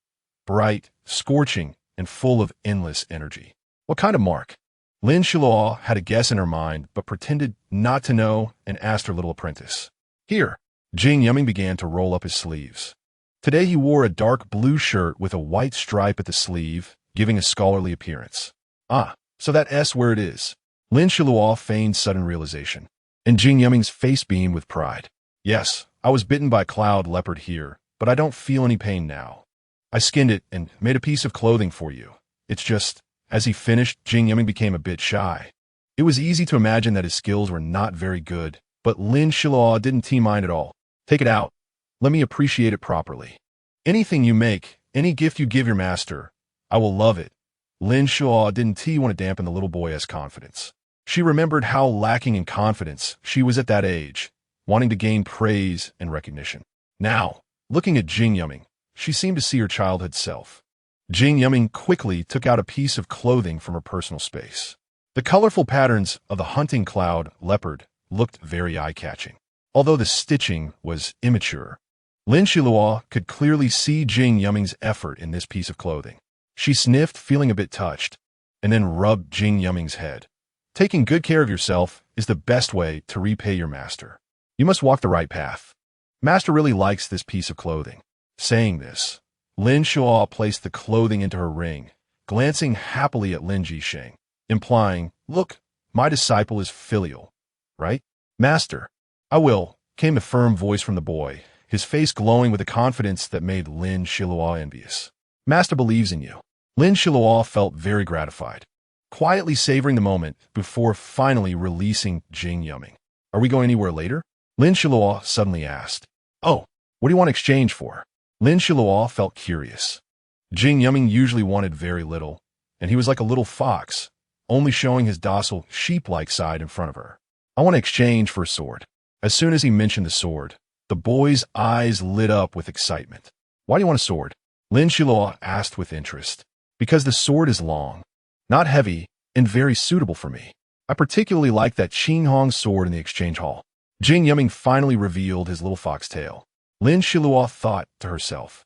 [SPEAKER 1] bright, scorching, and full of endless energy. What kind of mark? Lin Xiluo had a guess in her mind, but pretended not to know and asked her little apprentice. Here. Jing Yuming began to roll up his sleeves. Today he wore a dark blue shirt with a white stripe at the sleeve, giving a scholarly appearance. Ah, so that S where it is. Lin Xiluo feigned sudden realization, and Jing Yuming's face beamed with pride. Yes, I was bitten by a cloud leopard here, but I don't feel any pain now. I skinned it and made a piece of clothing for you. It's just, as he finished, Jing Yuming became a bit shy. It was easy to imagine that his skills were not very good, but Lin Xiluo didn't mind at all. Take it out. Let me appreciate it properly. Anything you make, any gift you give your master, I will love it. Lin Xiluo didn't want to dampen the little boy's confidence. She remembered how lacking in confidence she was at that age, wanting to gain praise and recognition. Now, looking at Jing Yuming, she seemed to see her childhood self. Jing Yuming quickly took out a piece of clothing from her personal space. The colorful patterns of the hunting cloud leopard looked very eye-catching. Although the stitching was immature, Lin Xiluo could clearly see Jing Yuming's effort in this piece of clothing. She sniffed, feeling a bit touched, and then rubbed Jing Yuming's head. Taking good care of yourself is the best way to repay your master. You must walk the right path. Master really likes this piece of clothing. Saying this, Lin Xiluo placed the clothing into her ring, glancing happily at Lin Jisheng, implying, look, my disciple is filial, right? Master. I will, came a firm voice from the boy, his face glowing with a confidence that made Lin Xiluo envious. Master believes in you. Lin Xiluo felt very gratified, quietly savoring the moment before finally releasing Jing Yuming. Are we going anywhere later? Lin Xiluo suddenly asked. Oh, what do you want to exchange for? Lin Xiluo felt curious. Jing Yuming usually wanted very little, and he was like a little fox, only showing his docile, sheep-like side in front of her. I want to exchange for a sword. As soon as he mentioned the sword, the boy's eyes lit up with excitement. Why do you want a sword? Lin Xiluo asked with interest. Because the sword is long, not heavy, and very suitable for me. I particularly like that Qinghong sword in the exchange hall. Jing Yuming finally revealed his little foxtail. Lin Xiluo thought to herself,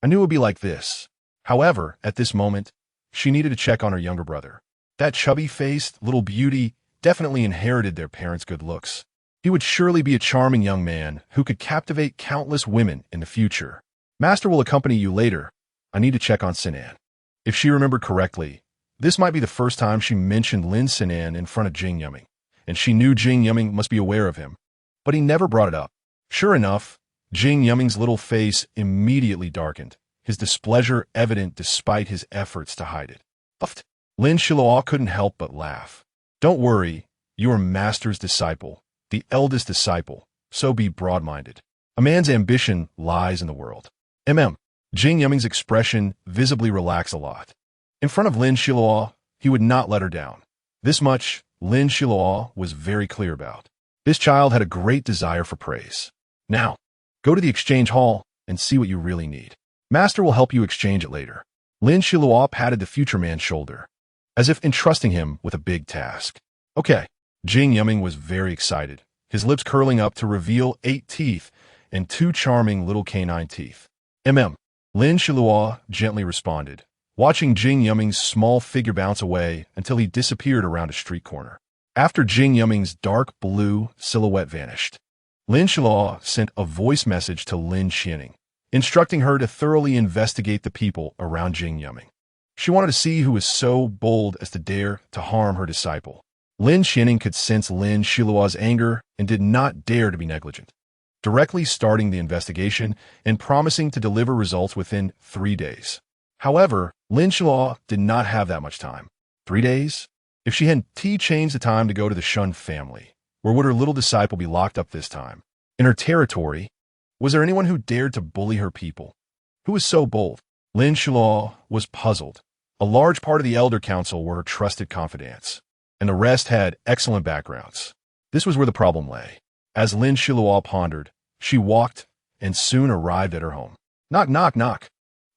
[SPEAKER 1] I knew it would be like this. However, at this moment, she needed to check on her younger brother. That chubby-faced little beauty definitely inherited their parents' good looks. He would surely be a charming young man who could captivate countless women in the future. Master will accompany you later. I need to check on Sinan. If she remembered correctly, this might be the first time she mentioned Lin Sinan in front of Jing Yuming, and she knew Jing Yuming must be aware of him. But he never brought it up. Sure enough, Jing Yuming's little face immediately darkened, his displeasure evident despite his efforts to hide it. Puffed. Lin Xiluo couldn't help but laugh. Don't worry, you are Master's disciple, the eldest disciple, so be broad-minded. A man's ambition lies in the world. Jing Yuming's expression visibly relaxed a lot. In front of Lin Xiluo, he would not let her down. This much Lin Xiluo was very clear about. This child had a great desire for praise. Now, go to the exchange hall and see what you really need. Master will help you exchange it later. Lin Xiluo patted the future man's shoulder, as if entrusting him with a big task. Okay. Jing Yuming was very excited, his lips curling up to reveal 8 teeth and 2 charming little canine teeth. Lin Xiluo gently responded, watching Jing Yuming's small figure bounce away until he disappeared around a street corner. After Jing Yuming's dark blue silhouette vanished, Lin Xiluo sent a voice message to Lin Xining, instructing her to thoroughly investigate the people around Jing Yuming. She wanted to see who was so bold as to dare to harm her disciple. Lin Xining could sense Lin Xiluo's anger and did not dare to be negligent, directly starting the investigation and promising to deliver results within 3 days. However, Lin Xiluo did not have that much time. 3 days? If she had changed the time to go to the Shun family, where would her little disciple be locked up this time? In her territory? Was there anyone who dared to bully her people? Who was so bold? Lin Xiluo was puzzled. A large part of the Elder Council were her trusted confidants, and the rest had excellent backgrounds. This was where the problem lay. As Lin Xiluo pondered, she walked and soon arrived at her home. Knock, knock, knock.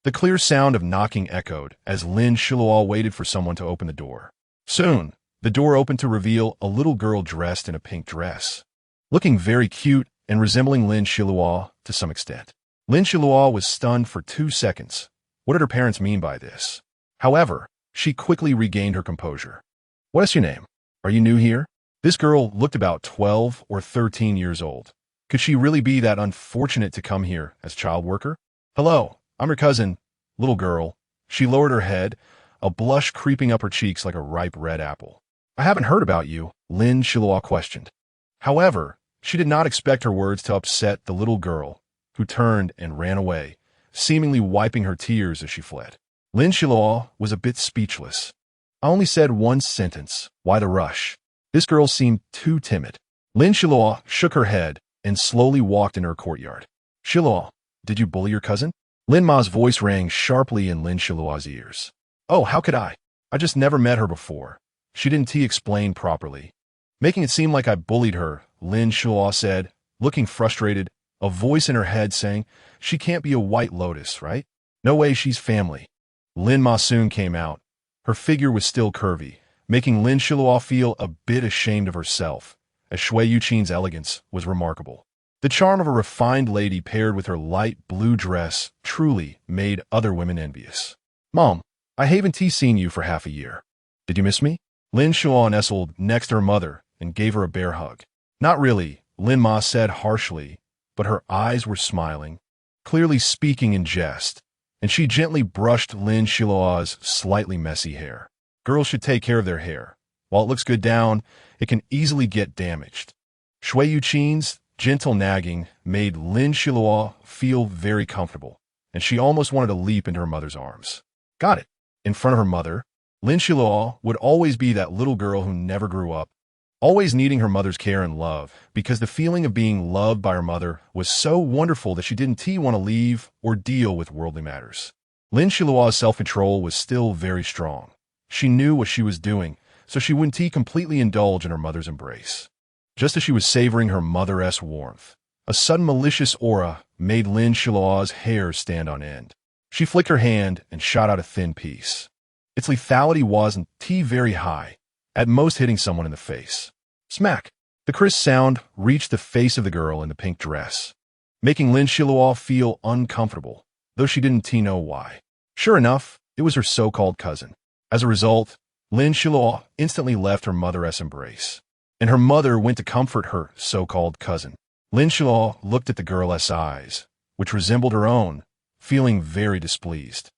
[SPEAKER 1] The clear sound of knocking echoed as Lin Xiluo waited for someone to open the door. Soon, the door opened to reveal a little girl dressed in a pink dress, looking very cute and resembling Lin Xiluo to some extent. Lin Xiluo was stunned for 2 seconds. What did her parents mean by this? However, she quickly regained her composure. What is your name? Are you new here? This girl looked about 12 or 13 years old. Could she really be that unfortunate to come here as child worker? Hello, I'm your cousin, little girl. She lowered her head, a blush creeping up her cheeks like a ripe red apple. I haven't heard about you, Lin Xiluo questioned. However, she did not expect her words to upset the little girl, who turned and ran away, seemingly wiping her tears as she fled. Lin Xiluo was a bit speechless. I only said one sentence. Why the rush? This girl seemed too timid. Lin Xiluo shook her head and slowly walked into her courtyard. Xiluo, did you bully your cousin? Lin Ma's voice rang sharply in Lin Xiluo's ears. Oh, how could I? I just never met her before. She didn't explain properly. Making it seem like I bullied her, Lin Xiluo said, looking frustrated, a voice in her head saying, she can't be a White Lotus, right? No way, she's family. Lin Ma soon came out. Her figure was still curvy, making Lin Xiluo feel a bit ashamed of herself, as Shui Yuqing's elegance was remarkable. The charm of a refined lady paired with her light blue dress truly made other women envious. Mom, I haven't seen you for half a year. Did you miss me? Lin Xiluo nestled next to her mother and gave her a bear hug. Not really, Lin Ma said harshly, but her eyes were smiling, clearly speaking in jest, and she gently brushed Lin Xiluo's slightly messy hair. Girls should take care of their hair. While it looks good down, it can easily get damaged. Shui Yuqing's gentle nagging made Lin Xiluo feel very comfortable, and she almost wanted to leap into her mother's arms. Got it. In front of her mother, Lin Xiluo would always be that little girl who never grew up, always needing her mother's care and love, because the feeling of being loved by her mother was so wonderful that she didn't want to leave or deal with worldly matters. Lin Xiluo's self-control was still very strong. She knew what she was doing, so she wouldn't completely indulge in her mother's embrace. Just as she was savoring her mother-esque warmth, a sudden malicious aura made Lin Xiluo's hair stand on end. She flicked her hand and shot out a thin piece. Its lethality wasn't very high, at most hitting someone in the face. Smack! The crisp sound reached the face of the girl in the pink dress, making Lin Xiluo feel uncomfortable, though she didn't know why. Sure enough, it was her so-called cousin. As a result, Lin Xiluo instantly left her mother-esque embrace, and her mother went to comfort her so-called cousin. Lin Xiluo looked at the girl's eyes, which resembled her own, feeling very displeased,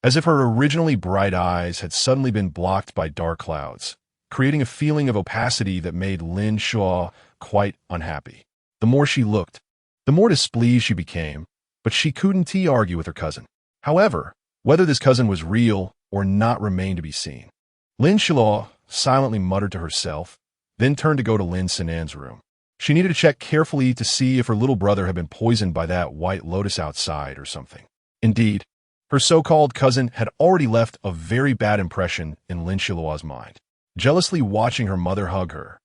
[SPEAKER 1] as if her originally bright eyes had suddenly been blocked by dark clouds, creating a feeling of opacity that made Lin Xiluo quite unhappy. The more she looked, the more displeased she became, but she couldn't argue with her cousin. However, whether this cousin was real or not remained to be seen. Lin Xiluo silently muttered to herself, then turned to go to Lin Sinan's room. She needed to check carefully to see if her little brother had been poisoned by that White Lotus outside or something. Indeed, her so-called cousin had already left a very bad impression in Lin Xiluo's mind. Jealously watching her mother hug her,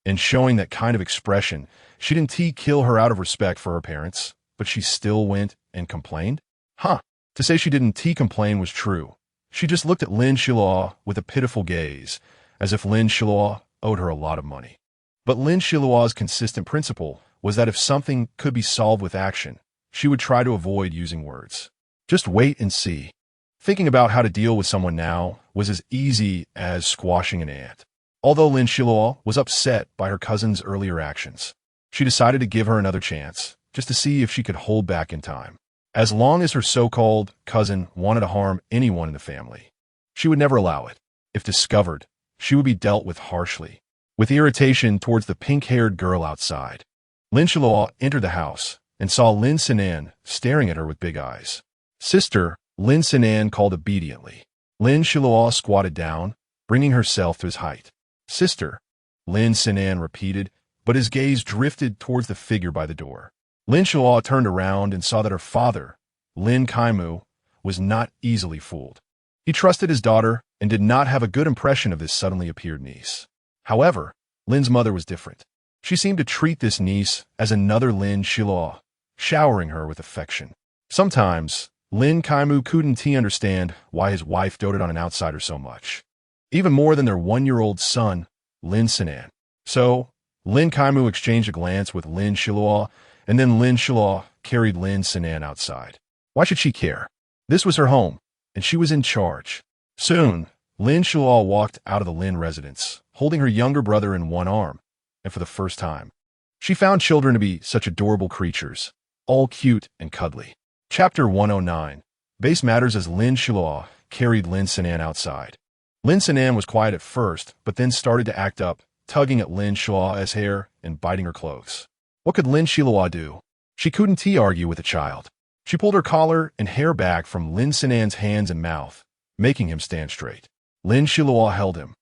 [SPEAKER 1] and showing that kind of expression, she didn't kill her out of respect for her parents, but she still went and complained? To say she didn't complain was true. She just looked at Lin Xiluo with a pitiful gaze, as if Lin Xiluo owed her a lot of money. But Lin Xiluo's consistent principle was that if something could be solved with action, she would try to avoid using words. Just wait and see. Thinking about how to deal with someone now was as easy as squashing an ant. Although Lin Xiluo was upset by her cousin's earlier actions, she decided to give her another chance, just to see if she could hold back in time. As long as her so-called cousin wanted to harm anyone in the family, she would never allow it. If discovered, she would be dealt with harshly. With irritation towards the pink-haired girl outside, Lin Xiluo entered the house and saw Lin Xinan staring at her with big eyes. Sister, Lin Xinan called obediently. Lin Xiluo squatted down, bringing herself to his height. Sister, Lin Xinan repeated, but his gaze drifted towards the figure by the door. Lin Xiluo turned around and saw that her father, Lin Xiluo, was not easily fooled. He trusted his daughter and did not have a good impression of this suddenly appeared niece. However, Lin's mother was different. She seemed to treat this niece as another Lin Xiluo, showering her with affection. Sometimes, Lin Xiluo couldn't understand why his wife doted on an outsider so much, even more than their one-year-old son, Lin Xinan. So, Lin Xiluo exchanged a glance with Lin Xiluo, and then Lin Xiluo carried Lin Xinan outside. Why should she care? This was her home, and she was in charge. Soon, Lin Xiluo walked out of the Lin residence, holding her younger brother in one arm, and for the first time, she found children to be such adorable creatures, all cute and cuddly. Chapter 109. Base matters as Lin Xiluo carried Lin Xinan outside. Lin Xinan was quiet at first, but then started to act up, tugging at Lin Xiluo's hair and biting her clothes. What could Lin Xiluo do? She couldn't argue with a child. She pulled her collar and hair back from Lin Xinan's hands and mouth, making him stand straight. Lin Xiluo held him,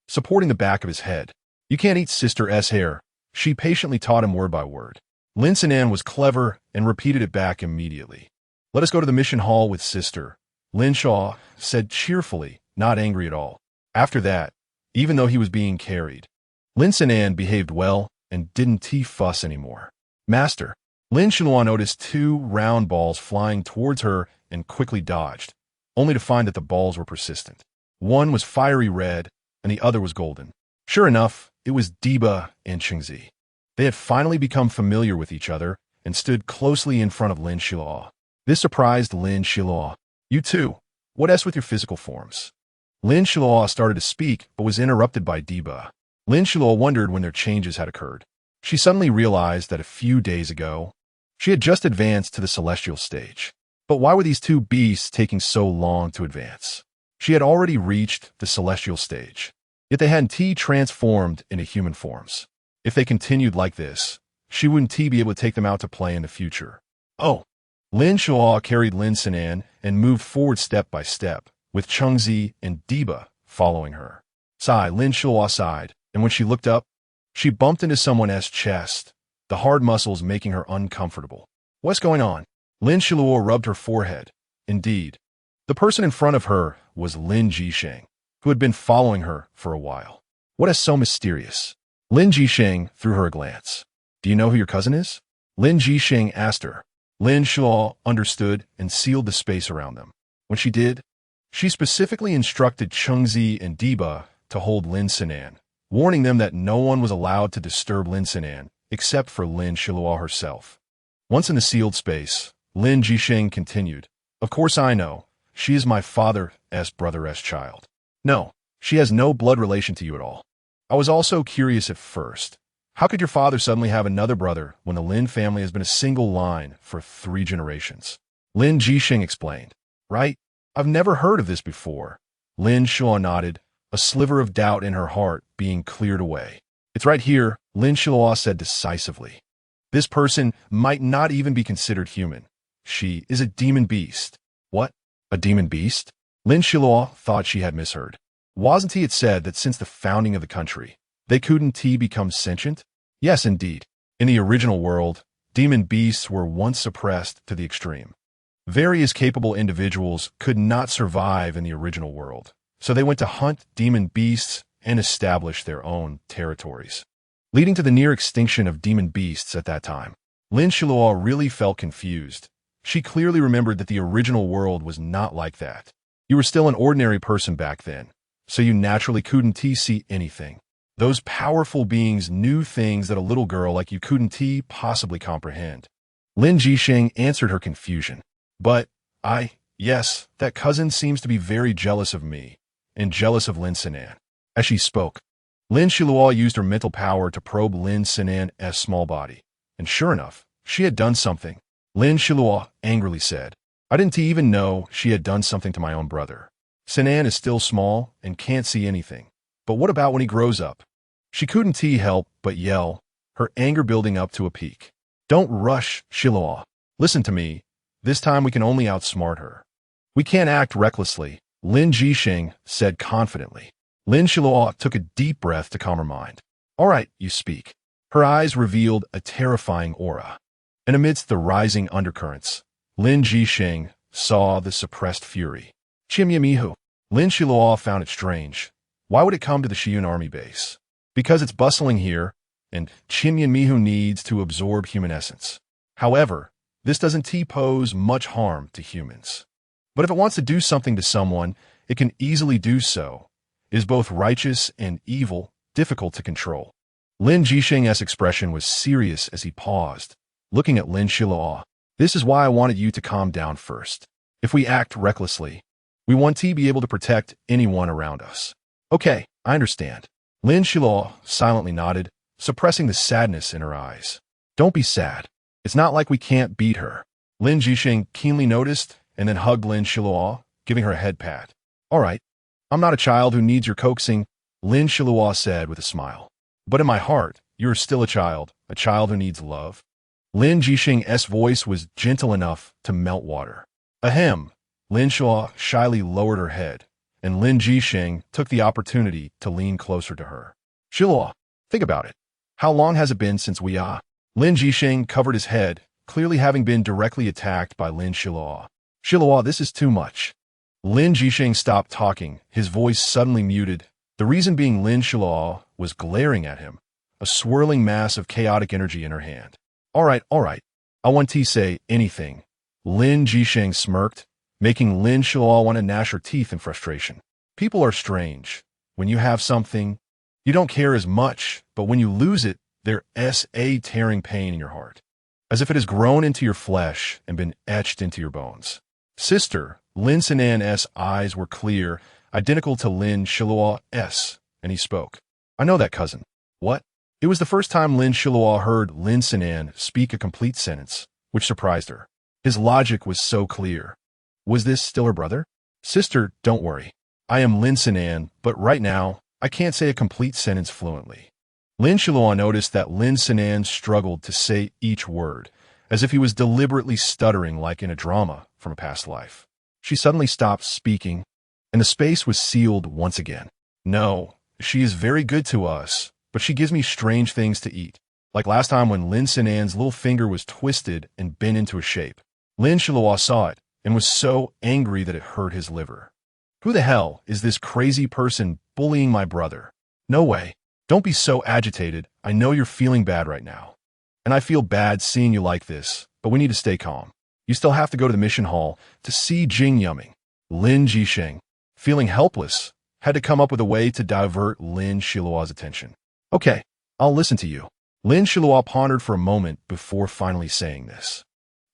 [SPEAKER 1] supporting the back of his head. You can't eat sister's hair, she patiently taught him word by word. Lin Xinan was clever and repeated it back immediately. Let us go to the mission hall with sister, Lin Xiluo said cheerfully, not angry at all. After that, even though he was being carried, Lin Xinan behaved well and didn't fuss anymore. Master, Lin Xiluo noticed two round balls flying towards her and quickly dodged, only to find that the balls were persistent. One was fiery red, and the other was golden. Sure enough, it was Diba and Chengzi. They had finally become familiar with each other and stood closely in front of Lin Xiluo. This surprised Lin Xiluo. You too. What else with your physical forms? Lin Xiluo started to speak, but was interrupted by Diba. Lin Xiluo wondered when their changes had occurred. She suddenly realized that a few days ago, she had just advanced to the celestial stage. But why were these two beasts taking so long to advance? She had already reached the celestial stage, yet they hadn't transformed into human forms. If they continued like this, she wouldn't be able to take them out to play in the future. Oh! Lin Xiluo carried Lin Xinan and moved forward step by step, with Chengzi and Diba following her. Lin Xiluo sighed, and when she looked up, she bumped into someone's chest, the hard muscles making her uncomfortable. What's going on? Lin Xiluo rubbed her forehead. Indeed, the person in front of her was Lin Jisheng, who had been following her for a while. What is so mysterious? Lin Jisheng threw her a glance. Do you know who your cousin is? Lin Jisheng asked her. Lin Xiluo understood and sealed the space around them. When she did, she specifically instructed Chengzi and Diba to hold Lin Xinan, warning them that no one was allowed to disturb Lin Xinan except for Lin Xiluo herself. Once in the sealed space, Lin Jisheng continued, Of course I know. She is my father's brother's child. No, she has no blood relation to you at all. I was also curious at first. How could your father suddenly have another brother when the Lin family has been a single line for 3 generations? Lin Jisheng explained. Right? I've never heard of this before. Lin Xiluo nodded, a sliver of doubt in her heart being cleared away. It's right here, Lin Xiluo said decisively. This person might not even be considered human. She is a demon beast. What? A demon beast? Lin Xiluo thought she had misheard. Wasn't it said that since the founding of the country, they couldn't become sentient? Yes, indeed. In the original world, demon beasts were once suppressed to the extreme. Various capable individuals could not survive in the original world, so they went to hunt demon beasts and establish their own territories, leading to the near extinction of demon beasts at that time. Lin Xiluo really felt confused. She clearly remembered that the original world was not like that. You were still an ordinary person back then, so you naturally couldn't see anything. Those powerful beings knew things that a little girl like you couldn't possibly comprehend. Lin Jisheng answered her confusion. But, yes, that cousin seems to be very jealous of me, and jealous of Lin Xinan. As she spoke, Lin Xiluo used her mental power to probe Lin Sinan's small body. And sure enough, she had done something. Lin Xiluo angrily said, I didn't even know she had done something to my own brother. Sinan is still small and can't see anything. But what about when he grows up? She couldn't help but yell, her anger building up to a peak. Don't rush, Xiluo. Listen to me. This time we can only outsmart her. We can't act recklessly, Lin Jixing said confidently. Lin Xiluo took a deep breath to calm her mind. All right, you speak. Her eyes revealed a terrifying aura. And amidst the rising undercurrents, Lin Jixing saw the suppressed fury. Chimyamihu. Lin Xiluo found it strange. Why would it come to the Xiyun army base? Because it's bustling here, and Chimyamihu needs to absorb human essence. However, this doesn't pose much harm to humans. But if it wants to do something to someone, it can easily do so. It is both righteous and evil, difficult to control. Lin Jixing's expression was serious as he paused, looking at Lin Xiluo. This is why I wanted you to calm down first. If we act recklessly, we want to be able to protect anyone around us. Okay, I understand. Lin Xiluo silently nodded, suppressing the sadness in her eyes. Don't be sad. It's not like we can't beat her. Lin Jixing keenly noticed and then hugged Lin Xiluo, giving her a head pat. All right, I'm not a child who needs your coaxing, Lin Xiluo said with a smile. But in my heart, you are still a child who needs love. Lin Jixing's voice was gentle enough to melt water. Ahem. Lin Xiluo shyly lowered her head, and Lin Jixing took the opportunity to lean closer to her. Xiluo, think about it. How long has it been since we Lin Jixing covered his head, clearly having been directly attacked by Lin Xiluo. Xiluo, this is too much. Lin Jixing stopped talking, his voice suddenly muted, the reason being Lin Xiluo was glaring at him, a swirling mass of chaotic energy in her hand. All right, I want to say anything. Lin Jixing smirked, making Lin Xiluo want to gnash her teeth in frustration. People are strange. When you have something, you don't care as much, but when you lose it, there's a tearing pain in your heart, as if it has grown into your flesh and been etched into your bones. Sister, Lin Sinan's eyes were clear, identical to Lin Xiluo's, and he spoke. I know that, cousin. What? It was the first time Lin Xiluo heard Lin Sinan speak a complete sentence, which surprised her. His logic was so clear. Was this still her brother? Sister, don't worry. I am Lin Sinan, but right now, I can't say a complete sentence fluently. Lin Xiluo noticed that Lin Sinan struggled to say each word, as if he was deliberately stuttering like in a drama from a past life. She suddenly stopped speaking, and the space was sealed once again. No, she is very good to us, but she gives me strange things to eat, like last time when Lin Sinan's little finger was twisted and bent into a shape. Lin Xiluo saw it and was so angry that it hurt his liver. Who the hell is this crazy person bullying my brother? No way. Don't be so agitated. I know you're feeling bad right now. And I feel bad seeing you like this, but we need to stay calm. You still have to go to the mission hall to see Jing Yumming. Lin Jixing, feeling helpless, had to come up with a way to divert Lin Xiluo's attention. Okay, I'll listen to you. Lin Xiluo pondered for a moment before finally saying this.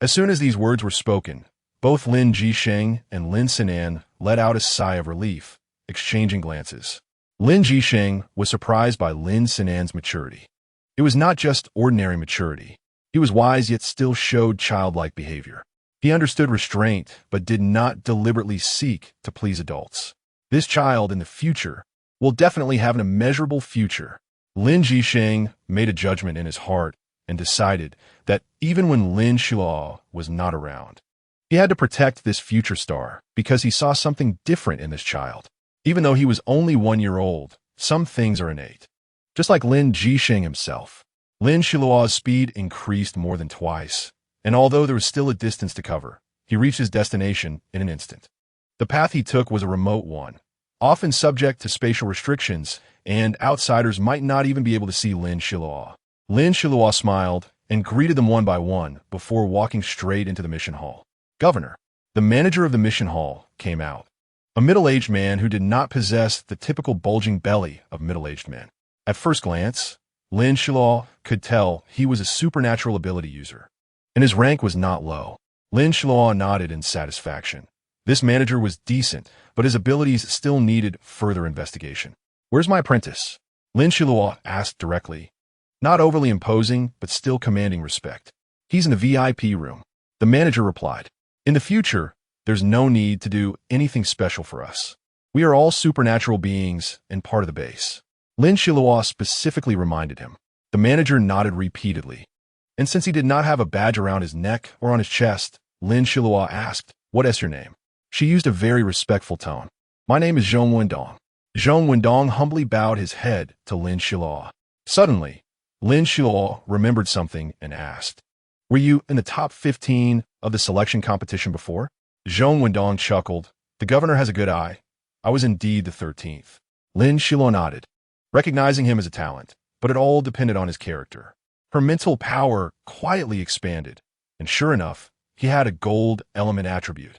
[SPEAKER 1] As soon as these words were spoken, both Lin Jixing and Lin Sinan let out a sigh of relief, exchanging glances. Lin Jixing was surprised by Lin Sinan's maturity. It was not just ordinary maturity. He was wise yet still showed childlike behavior. He understood restraint but did not deliberately seek to please adults. This child in the future will definitely have an immeasurable future. Lin Jixing made a judgment in his heart and decided that even when Lin Xiluo was not around, he had to protect this future star because he saw something different in this child. Even though he was only 1 year old, some things are innate. Just like Lin Jixing himself, Lin Xiluo's speed increased more than twice, and although there was still a distance to cover, he reached his destination in an instant. The path he took was a remote one, often subject to spatial restrictions, and outsiders might not even be able to see Lin Xiluo. Lin Xiluo smiled and greeted them one by one before walking straight into the mission hall. Governor, the manager of the mission hall, came out. A middle-aged man who did not possess the typical bulging belly of middle-aged men. At first glance, Lin Xiluo could tell he was a supernatural ability user, and his rank was not low. Lin Xiluo nodded in satisfaction. This manager was decent, but his abilities still needed further investigation. Where's my apprentice? Lin Xiluo asked directly, not overly imposing, but still commanding respect. He's in the VIP room. The manager replied, in the future, there's no need to do anything special for us. We are all supernatural beings and part of the base. Lin Xiluo specifically reminded him. The manager nodded repeatedly. And since he did not have a badge around his neck or on his chest, Lin Xiluo asked, what is your name? She used a very respectful tone. My name is Zhong Wendong. Zhong Wendong humbly bowed his head to Lin Xiluo. Suddenly, Lin Xiluo remembered something and asked, were you in the top 15 of the selection competition before? Zhong Wendong chuckled. The governor has a good eye. I was indeed the 13th. Lin Xiluo nodded, recognizing him as a talent, but it all depended on his character. Her mental power quietly expanded, and sure enough, he had a gold element attribute.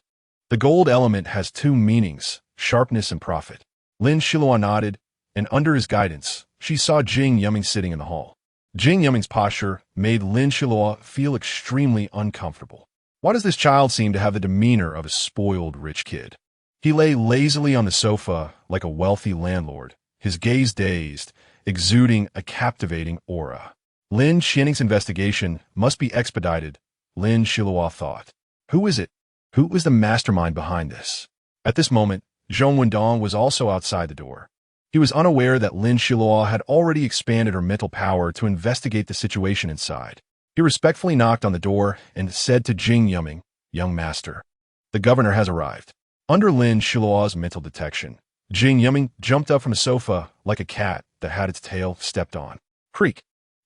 [SPEAKER 1] The gold element has two meanings, sharpness and profit. Lin Xiluo nodded, and under his guidance, she saw Jing Yuming sitting in the hall. Jing Yuming's posture made Lin Xiluo feel extremely uncomfortable. Why does this child seem to have the demeanor of a spoiled rich kid? He lay lazily on the sofa like a wealthy landlord, his gaze dazed, exuding a captivating aura. Lin Xianing's investigation must be expedited, Lin Xiluo thought. Who is it? Who is the mastermind behind this? At this moment, Zhong Wendong was also outside the door. He was unaware that Lin Xiluo had already expanded her mental power to investigate the situation inside. He respectfully knocked on the door and said to Jing Yuming, young master, the governor has arrived. Under Lin Xiluo's mental detection, Jing Yuming jumped up from the sofa like a cat that had its tail stepped on. Creak!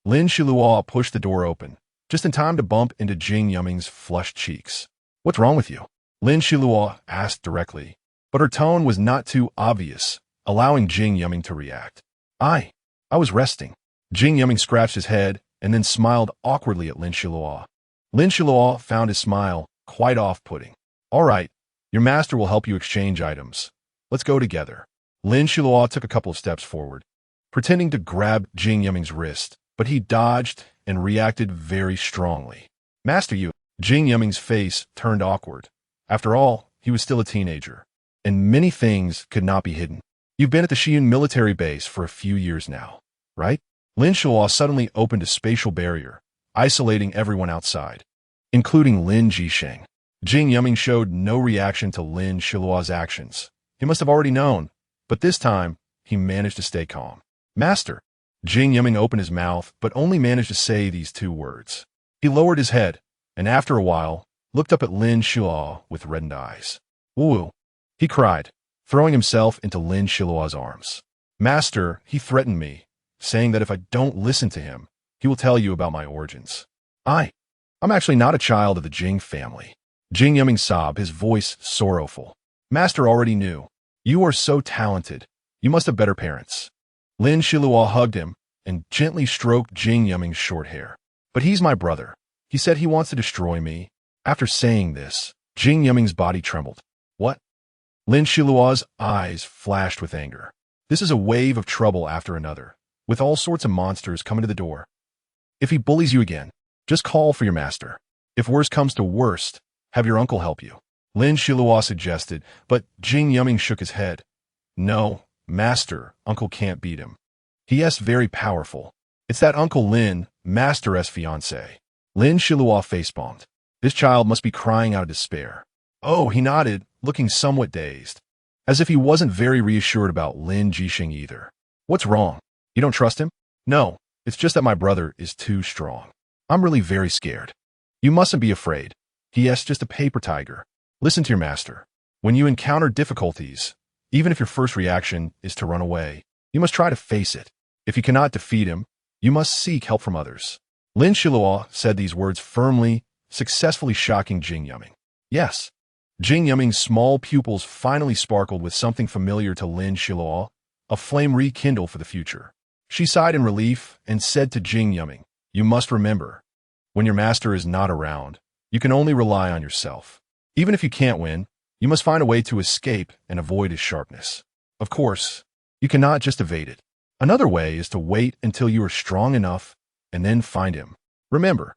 [SPEAKER 1] Lin Xiluo pushed the door open, just in time to bump into Jing Yuming's flushed cheeks. What's wrong with you? Lin Xiluo asked directly, but her tone was not too obvious, allowing Jing Yuming to react. I was resting. Jing Yuming scratched his head and then smiled awkwardly at Lin Xiluo. Lin Xiluo found his smile quite off-putting. All right, your master will help you exchange items. Let's go together. Lin Xiluo took a couple of steps forward, pretending to grab Jing Yuming's wrist, but he dodged and reacted very strongly. Master, you. Jing Yuming's face turned awkward. After all, he was still a teenager, and many things could not be hidden. You've been at the Xiyun military base for a few years now, right? Lin Xiluo suddenly opened a spatial barrier, isolating everyone outside, including Lin Jisheng. Jing Yuming showed no reaction to Lin Xiluo's actions. He must have already known, but this time, he managed to stay calm. Master. Jing Yuming opened his mouth, but only managed to say these two words. He lowered his head, and after a while, looked up at Lin Xiluo with reddened eyes. Woo! He cried, throwing himself into Lin Xiluo's arms. Master, he threatened me, saying that if I don't listen to him, he will tell you about my origins. I'm actually not a child of the Jing family. Jing Yuming sobbed, his voice sorrowful. Master already knew. You are so talented. You must have better parents. Lin Xiluo hugged him and gently stroked Jing Yuming's short hair. But he's my brother. He said he wants to destroy me. After saying this, Jing Yuming's body trembled. What? Lin Xiluo's eyes flashed with anger. This is a wave of trouble after another, with all sorts of monsters coming to the door. If he bullies you again, just call for your master. If worst comes to worst, have your uncle help you. Lin Xiluo suggested, but Jing Yuming shook his head. No, master, uncle can't beat him. He is very powerful. It's that Uncle Lin, master's fiancé. Lin Xiluo facepalmed. This child must be crying out of despair. Oh, he nodded, looking somewhat dazed, as if he wasn't very reassured about Lin Jisheng either. What's wrong? You don't trust him? No, it's just that my brother is too strong. I'm really very scared. You mustn't be afraid. He is just a paper tiger. Listen to your master. When you encounter difficulties, even if your first reaction is to run away, you must try to face it. If you cannot defeat him, you must seek help from others. Lin Xiluo said these words firmly, successfully shocking Jing Yuming. Yes. Jing Yuming's small pupils finally sparkled with something familiar to Lin Xiluo, a flame rekindled for the future. She sighed in relief and said to Jing Yuming, you must remember, when your master is not around, you can only rely on yourself. Even if you can't win, you must find a way to escape and avoid his sharpness. Of course, you cannot just evade it. Another way is to wait until you are strong enough and then find him. Remember,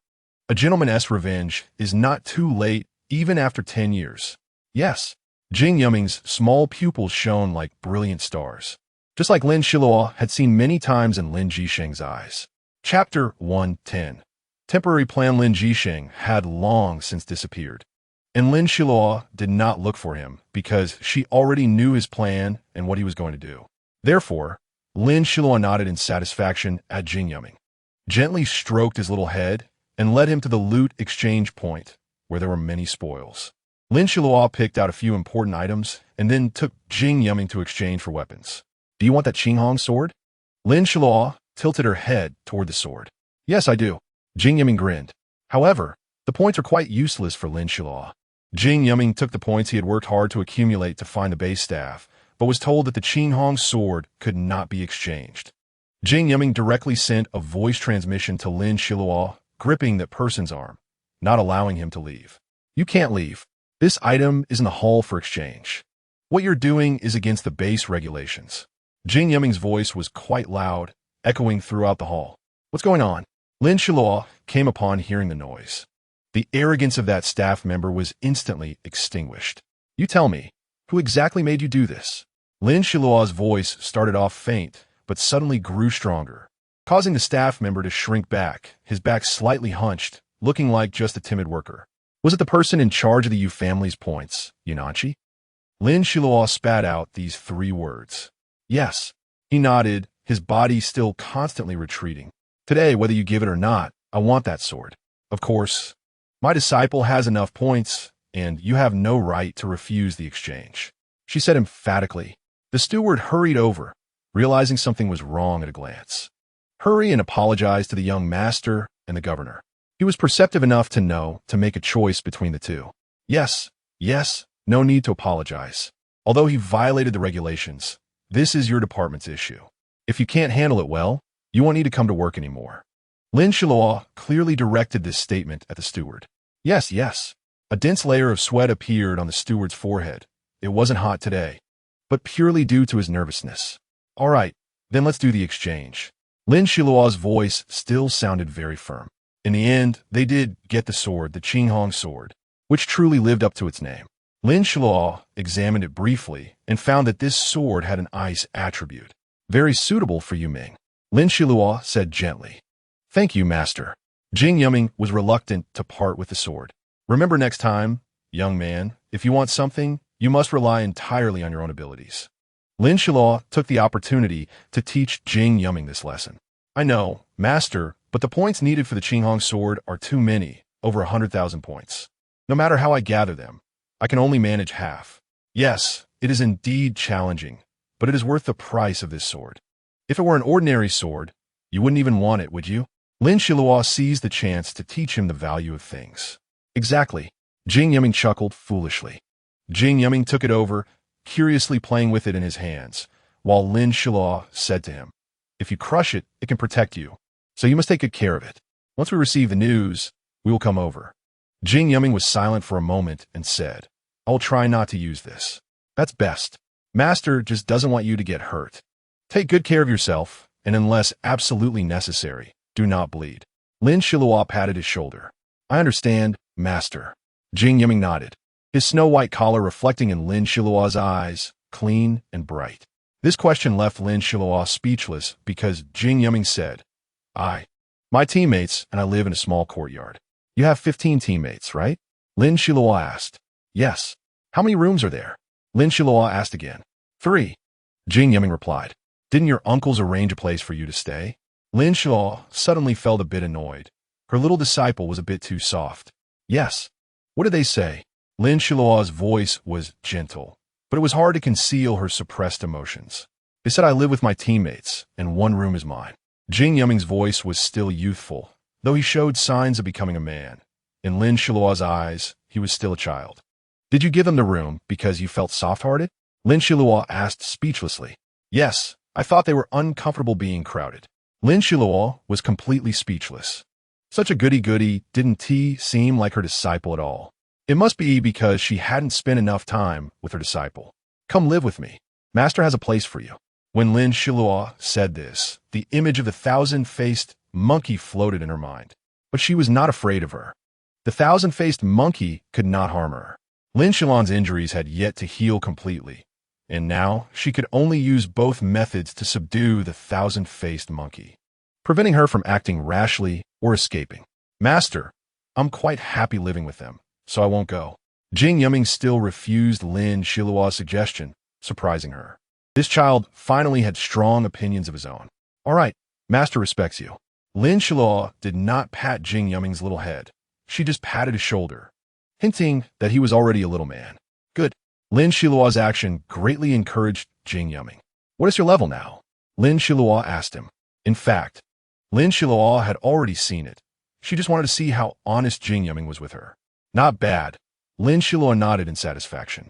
[SPEAKER 1] a gentleman's revenge is not too late even after 10 years. Yes, Jing Yuming's small pupils shone like brilliant stars. just like Lin Xiluo had seen many times in Lin Jisheng's eyes. Chapter 110. Temporary plan. Lin Jisheng had long since disappeared, and Lin Xiluo did not look for him because she already knew his plan and what he was going to do. Therefore, Lin Xiluo nodded in satisfaction at Jing Yuming, gently stroked his little head, and led him to the loot exchange point, where there were many spoils. Lin Xiluo picked out a few important items and then took Jing Yuming to exchange for weapons. Do you want that Qinghong sword? Lin Xiluo tilted her head toward the sword. Yes, I do. Jing Yuming grinned. However, the points are quite useless for Lin Xiluo. Jing Yuming took the points he had worked hard to accumulate to find the base staff, but was told that the Qinghong sword could not be exchanged. Jing Yuming directly sent a voice transmission to Lin Xiluo, gripping that person's arm, not allowing him to leave. You can't leave. This item is in the hall for exchange. What you're doing is against the base regulations. Jing Yuming's voice was quite loud, echoing throughout the hall. What's going on? Lin Xiluo came upon hearing the noise. The arrogance of that staff member was instantly extinguished. You tell me, who exactly made you do this? Lin Xiluo's voice started off faint, but suddenly grew stronger, causing the staff member to shrink back, his back slightly hunched, looking like just a timid worker. Was it the person in charge of the you family's points, you.It? Lin Xiluo spat out these 3 words. Yes. He nodded, his body still constantly retreating. Today, whether you give it or not, I want that sword. Of course, my disciple has enough points, and you have no right to refuse the exchange, she said emphatically. The steward hurried over, realizing something was wrong at a glance. Hurry and apologize to the young master and the governor. He was perceptive enough to know to make a choice between the two. Yes, no need to apologize. Although he violated the regulations, this is your department's issue. If you can't handle it well, you won't need to come to work anymore. Lin Xiluo clearly directed this statement at the steward. Yes. A dense layer of sweat appeared on the steward's forehead. It wasn't hot today, but purely due to his nervousness. All right, then let's do the exchange. Lin Xiluo's voice still sounded very firm. In the end, they did get the sword, the Qinghong sword, which truly lived up to its name. Lin Xiluo examined it briefly and found that this sword had an ice attribute, very suitable for Yu Ming. Lin Xiluo said gently, Thank you, master. Jing Yuming was reluctant to part with the sword. Remember next time, young man, if you want something, you must rely entirely on your own abilities. Lin Xiluo took the opportunity to teach Jing Yuming this lesson. I know, master, but the points needed for the Qinghong sword are too many, over 100,000 points. No matter how I gather them, I can only manage half. Yes, it is indeed challenging, but it is worth the price of this sword. If it were an ordinary sword, you wouldn't even want it, would you? Lin Xiluo seized the chance to teach him the value of things. Exactly. Jing Yuming chuckled foolishly. Jing Yuming took it over, curiously playing with it in his hands, while Lin Xiluo said to him, If you crush it, it can protect you, so you must take good care of it. Once we receive the news, we will come over. Jing Yuming was silent for a moment and said, I will try not to use this. That's best. Master just doesn't want you to get hurt. Take good care of yourself, and unless absolutely necessary, do not bleed. Lin Xiluo patted his shoulder. I understand, master. Jing Yuming nodded, his snow-white collar reflecting in Lin Xiluo's eyes, clean and bright. This question left Lin Xiluo speechless because Jing Yuming said, My teammates and I live in a small courtyard. You have 15 teammates, right? Lin Xiluo asked. Yes. How many rooms are there? Lin Xiluo asked again. 3. Jing Yuming replied. Didn't your uncles arrange a place for you to stay? Lin Xiluo suddenly felt a bit annoyed. Her little disciple was a bit too soft. Yes. What did they say? Lin Xiluo's voice was gentle, but it was hard to conceal her suppressed emotions. They said I live with my teammates, and one room is mine. Jing Yuming's voice was still youthful, though he showed signs of becoming a man. In Lin Xiluo's eyes, he was still a child. Did you give them the room because you felt soft-hearted? Lin Xiluo asked speechlessly. Yes, I thought they were uncomfortable being crowded. Lin Xiluo was completely speechless. Such a goody-goody didn't seem like her disciple at all. It must be because she hadn't spent enough time with her disciple. Come live with me. Master has a place for you. When Lin Xiluo said this, the image of the 1,000-faced monkey floated in her mind. But she was not afraid of her. The 1,000-faced monkey could not harm her. Lin Xiluo's injuries had yet to heal completely, and now she could only use both methods to subdue the thousand-faced monkey, preventing her from acting rashly or escaping. Master, I'm quite happy living with them, so I won't go. Jing Yuming still refused Lin Xiluo's suggestion, surprising her. This child finally had strong opinions of his own. All right, Master respects you. Lin Xiluo did not pat Jing Yuming's little head. She just patted his shoulder, hinting that he was already a little man. Good. Lin Xiluo's action greatly encouraged Jing Yuming. What is your level now? Lin Xiluo asked him. In fact, Lin Xiluo had already seen it. She just wanted to see how honest Jing Yuming was with her. Not bad. Lin Xiluo nodded in satisfaction.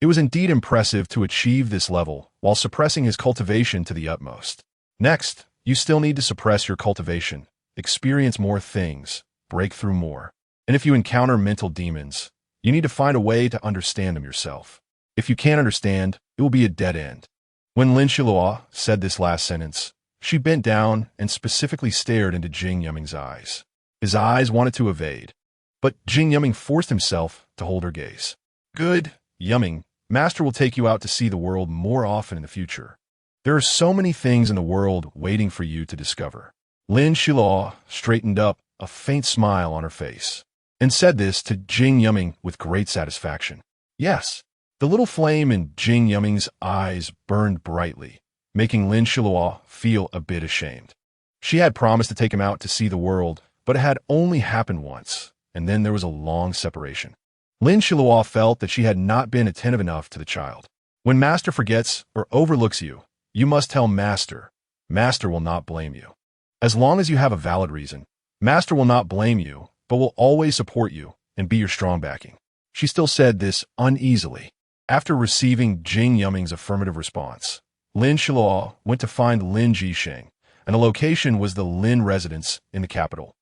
[SPEAKER 1] It was indeed impressive to achieve this level while suppressing his cultivation to the utmost. Next, you still need to suppress your cultivation, experience more things, break through more. And if you encounter mental demons, you need to find a way to understand them yourself. If you can't understand, it will be a dead end. When Lin Xiluo said this last sentence, she bent down and specifically stared into Jing Yuming's eyes. His eyes wanted to evade, but Jing Yuming forced himself to hold her gaze. Good, Yuming. Master will take you out to see the world more often in the future. There are so many things in the world waiting for you to discover. Lin Xiluo straightened up, a faint smile on her face, and said this to Jing Yuming with great satisfaction. Yes. The little flame in Jing Yuming's eyes burned brightly, making Lin Xiluo feel a bit ashamed. She had promised to take him out to see the world, but it had only happened once, and then there was a long separation. Lin Xiluo felt that she had not been attentive enough to the child. When Master forgets or overlooks you, you must tell Master. Master will not blame you. As long as you have a valid reason, Master will not blame you, but will always support you and be your strong backing. She still said this uneasily. After receiving Jing Yuming's affirmative response, Lin Xiluo went to find Lin Jisheng, and the location was the Lin residence in the capital,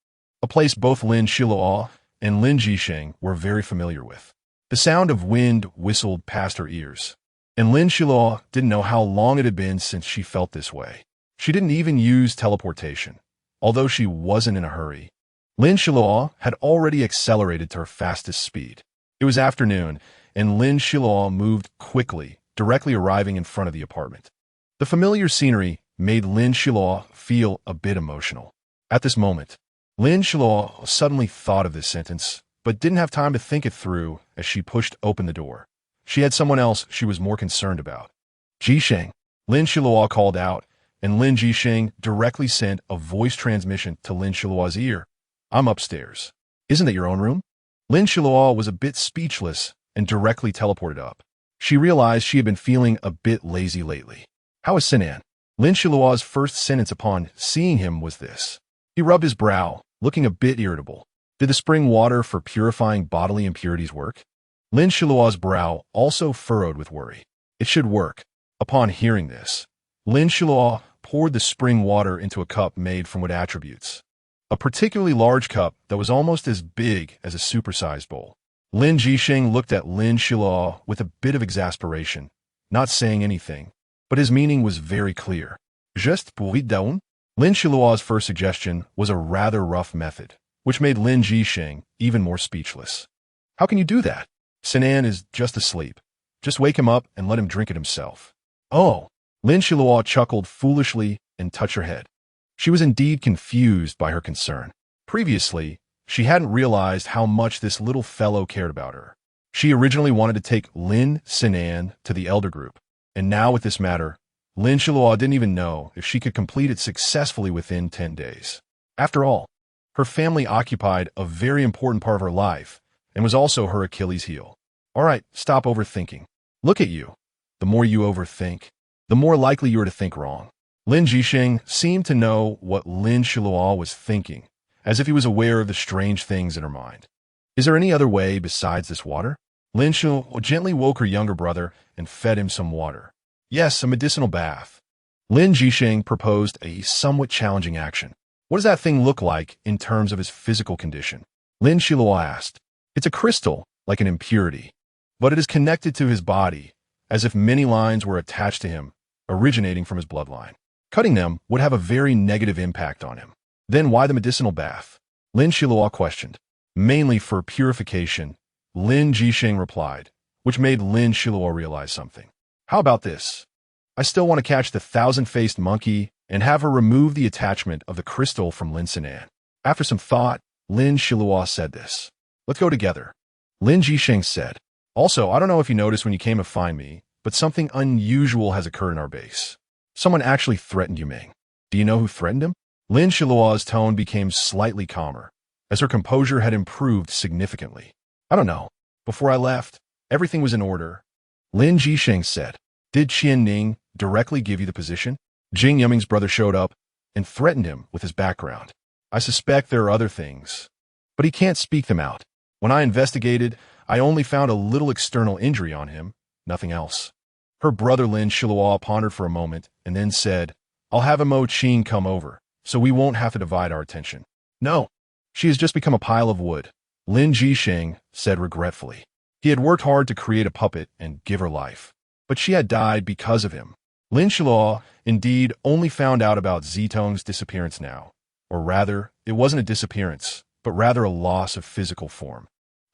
[SPEAKER 1] a place both Lin Xiluo and Lin Jisheng were very familiar with. The sound of wind whistled past her ears, and Lin Xiluo didn't know how long it had been since she felt this way. She didn't even use teleportation, although she wasn't in a hurry. Lin Xiluo had already accelerated to her fastest speed. It was afternoon, and Lin Xiluo moved quickly, directly arriving in front of the apartment. The familiar scenery made Lin Xiluo feel a bit emotional. At this moment, Lin Xiluo suddenly thought of this sentence, but didn't have time to think it through as she pushed open the door. She had someone else she was more concerned about. Jisheng, Lin Xiluo called out, and Lin Jisheng directly sent a voice transmission to Lin Xiluo's ear. I'm upstairs. Isn't that your own room? Lin Xiluo was a bit speechless and directly teleported up. She realized she had been feeling a bit lazy lately. How is Sinan? Lin Xiluo's first sentence upon seeing him was this. He rubbed his brow, looking a bit irritable. Did the spring water for purifying bodily impurities work? Lin Xiluo's brow also furrowed with worry. It should work. Upon hearing this, Lin Xiluo poured the spring water into a cup made from wood attributes. A particularly large cup that was almost as big as a supersized bowl. Lin Jisheng looked at Lin Xiluo with a bit of exasperation, not saying anything, but his meaning was very clear. Juste pour down? Lin Xiluo's first suggestion was a rather rough method, which made Lin Jisheng even more speechless. How can you do that? Sinan is just asleep. Just wake him up and let him drink it himself. Oh, Lin Xiluo chuckled foolishly and touched her head. She was indeed confused by her concern. Previously, she hadn't realized how much this little fellow cared about her. She originally wanted to take Lin Sinan to the elder group, and now with this matter, Lin Xiluo didn't even know if she could complete it successfully within 10 days. After all, her family occupied a very important part of her life and was also her Achilles heel. All right, stop overthinking. Look at you. The more you overthink, the more likely you are to think wrong. Lin Jisheng seemed to know what Lin Xiluo was thinking, as if he was aware of the strange things in her mind. Is there any other way besides this water? Lin Xiluo gently woke her younger brother and fed him some water. Yes, a medicinal bath. Lin Jisheng proposed a somewhat challenging action. What does that thing look like in terms of his physical condition? Lin Xiluo asked. It's a crystal, like an impurity, but it is connected to his body, as if many lines were attached to him, originating from his bloodline. Cutting them would have a very negative impact on him. Then why the medicinal bath? Lin Xiluo questioned. Mainly for purification, Lin Jisheng replied, which made Lin Xiluo realize something. How about this? I still want to catch the thousand-faced monkey and have her remove the attachment of the crystal from Lin Xiluo. After some thought, Lin Xiluo said this. Let's go together. Lin Jisheng said. Also, I don't know if you noticed when you came to find me, but something unusual has occurred in our base. Someone actually threatened Yu Ming. Do you know who threatened him? Lin Xiluo's tone became slightly calmer, as her composure had improved significantly. I don't know. Before I left, everything was in order. Lin Jisheng said. Did Qian Ning directly give you the position? Jing Yuming's brother showed up and threatened him with his background. I suspect there are other things, but he can't speak them out. When I investigated, I only found a little external injury on him, nothing else. Her brother Lin Xiluo pondered for a moment and then said, I'll have a Mo Qing come over, so we won't have to divide our attention. No, she has just become a pile of wood, Lin Jisheng said regretfully. He had worked hard to create a puppet and give her life, but she had died because of him. Lin Xiluo, indeed, only found out about Zitong's disappearance now. Or rather, it wasn't a disappearance, but rather a loss of physical form.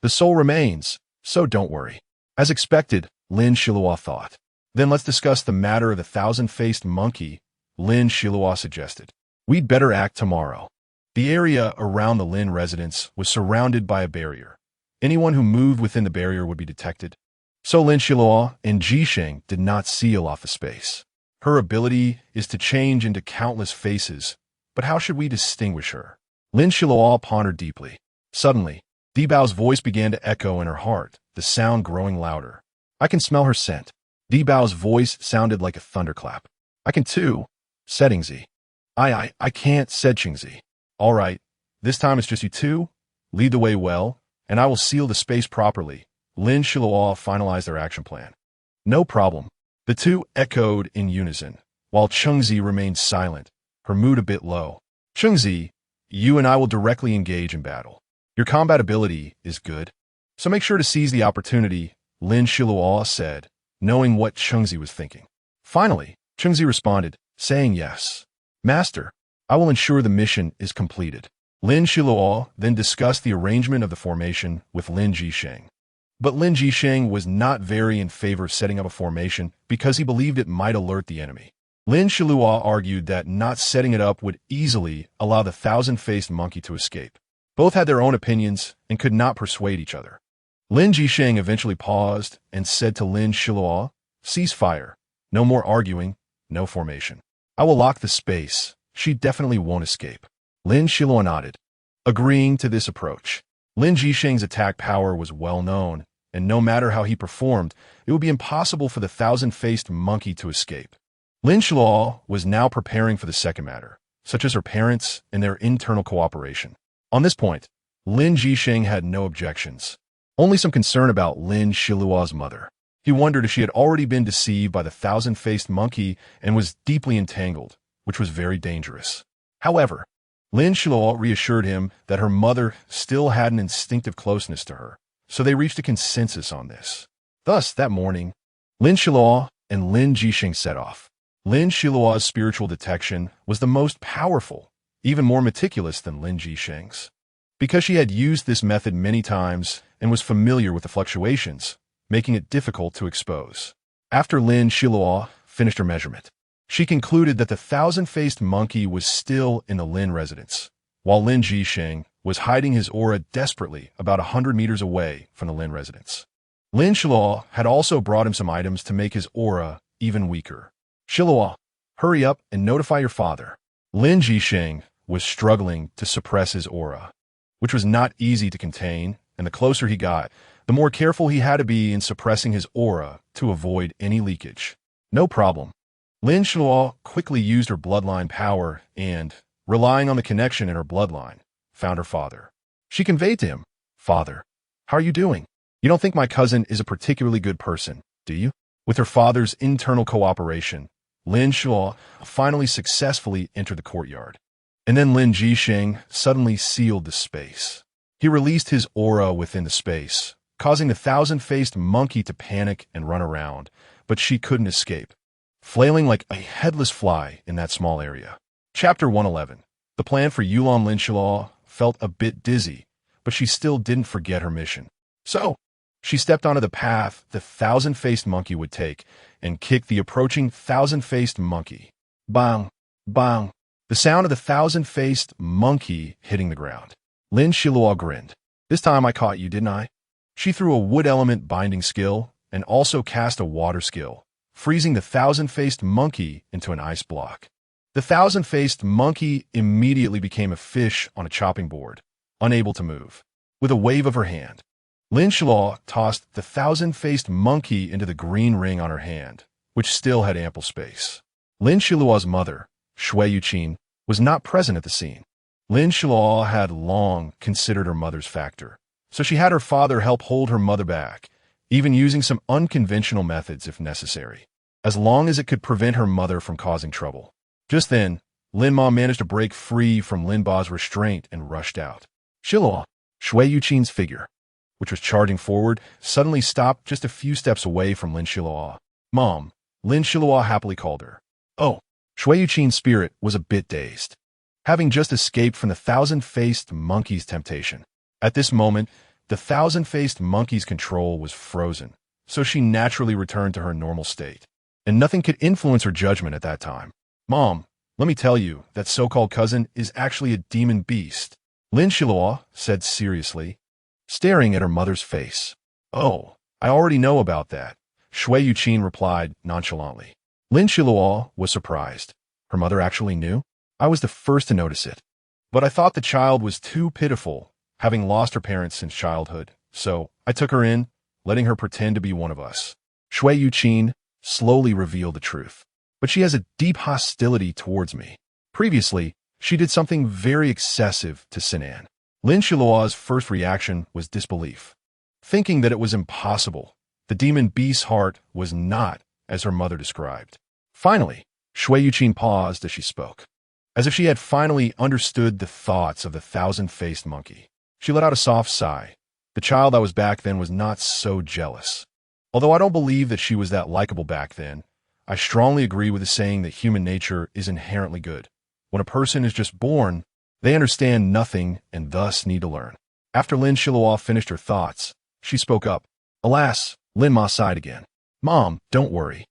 [SPEAKER 1] The soul remains, so don't worry. As expected, Lin Xiluo thought. Then let's discuss the matter of the thousand-faced monkey, Lin Xiluo suggested. We'd better act tomorrow. The area around the Lin residence was surrounded by a barrier. Anyone who moved within the barrier would be detected. So Lin Xiluo and Jisheng did not seal off the space. Her ability is to change into countless faces, but how should we distinguish her? Lin Xiluo pondered deeply. Suddenly, Di Bao's voice began to echo in her heart, the sound growing louder. I can smell her scent. Di Bao's voice sounded like a thunderclap. I can too, said Ingzi. I can't, said Qingzi. All right, this time it's just you two. Lead the way well, and I will seal the space properly. Lin Xiluo finalized their action plan. No problem. The two echoed in unison, while Chengzi remained silent, her mood a bit low. Chengzi, you and I will directly engage in battle. Your combat ability is good, so make sure to seize the opportunity, Lin Xiluo said, knowing what Chengzi was thinking. Finally, Chengzi responded, saying yes. Master, I will ensure the mission is completed. Lin Xiluo then discussed the arrangement of the formation with Lin Jisheng. But Lin Jisheng was not very in favor of setting up a formation because he believed it might alert the enemy. Lin Xiluo argued that not setting it up would easily allow the thousand-faced monkey to escape. Both had their own opinions and could not persuade each other. Lin Jisheng eventually paused and said to Lin Xiluo, cease fire. No more arguing, no formation. I will lock the space. She definitely won't escape. Lin Xiluo nodded, agreeing to this approach. Lin Jisheng's attack power was well known, and no matter how he performed, it would be impossible for the thousand-faced monkey to escape. Lin Xiluo was now preparing for the second matter, such as her parents and their internal cooperation. On this point, Lin Jisheng had no objections, only some concern about Lin Xiluo's mother. He wondered if she had already been deceived by the thousand-faced monkey and was deeply entangled, which was very dangerous. However, Lin Xiluo reassured him that her mother still had an instinctive closeness to her, so they reached a consensus on this. Thus, that morning, Lin Xiluo and Lin Jisheng set off. Lin Xiluo's spiritual detection was the most powerful, even more meticulous than Lin Jisheng's. Because she had used this method many times and was familiar with the fluctuations, making it difficult to expose. After Lin Xiluo finished her measurement, she concluded that the thousand-faced monkey was still in the Lin residence, while Lin Jisheng was hiding his aura desperately about 100 meters away from the Lin residence. Lin Xiluo had also brought him some items to make his aura even weaker. Xiluo, hurry up and notify your father. Lin Jisheng was struggling to suppress his aura, which was not easy to contain, and the closer he got, the more careful he had to be in suppressing his aura to avoid any leakage. No problem. Lin Xiluo quickly used her bloodline power and, relying on the connection in her bloodline, found her father. She conveyed to him, Father, how are you doing? You don't think my cousin is a particularly good person, do you? With her father's internal cooperation, Lin Xiluo finally successfully entered the courtyard. And then Lin Jisheng suddenly sealed the space. He released his aura within the space, causing the thousand-faced monkey to panic and run around, but she couldn't escape, flailing like a headless fly in that small area. Chapter 111. The plan for Yulon Lin Xiluo felt a bit dizzy, but she still didn't forget her mission. So, she stepped onto the path the thousand-faced monkey would take and kicked the approaching thousand-faced monkey. Bang! Bang! The sound of the thousand-faced monkey hitting the ground. Lin Xiluo grinned. This time I caught you, didn't I? She threw a wood element binding skill and also cast a water skill, freezing the thousand-faced monkey into an ice block. The thousand-faced monkey immediately became a fish on a chopping board, unable to move. With a wave of her hand, Lin Xiluo tossed the thousand-faced monkey into the green ring on her hand, which still had ample space. Lin Xiluo's mother, you.It, was not present at the scene. Lin Xiluo had long considered her mother's factor, so she had her father help hold her mother back, even using some unconventional methods if necessary, as long as it could prevent her mother from causing trouble. Just then, Lin Ma managed to break free from Lin Ba's restraint and rushed out. Xiluo, you.It's figure, which was charging forward, suddenly stopped just a few steps away from Lin Xiluo. Mom, Lin Xiluo happily called her. Oh, you.It's spirit was a bit dazed, having just escaped from the thousand-faced monkey's temptation. At this moment, the thousand-faced monkey's control was frozen, so she naturally returned to her normal state, and nothing could influence her judgment at that time. Mom, let me tell you, that so-called cousin is actually a demon beast, Lin Xiluo said seriously, staring at her mother's face. Oh, I already know about that, you.It replied nonchalantly. Lin Xiluo was surprised. Her mother actually knew? I was the first to notice it. But I thought the child was too pitiful, having lost her parents since childhood, so I took her in, letting her pretend to be one of us. You.It slowly revealed the truth. But she has a deep hostility towards me. Previously, she did something very excessive to Sinan. Lin Xiluo's first reaction was disbelief, thinking that it was impossible. The demon beast's heart was not as her mother described. Finally, you.It paused as she spoke, as if she had finally understood the thoughts of the thousand-faced monkey. She let out a soft sigh. The child I was back then was not so jealous. Although I don't believe that she was that likable back then, I strongly agree with the saying that human nature is inherently good. When a person is just born, they understand nothing and thus need to learn. After Lin Xiluo finished her thoughts, she spoke up. Alas, Lin Ma sighed again. Mom, don't worry.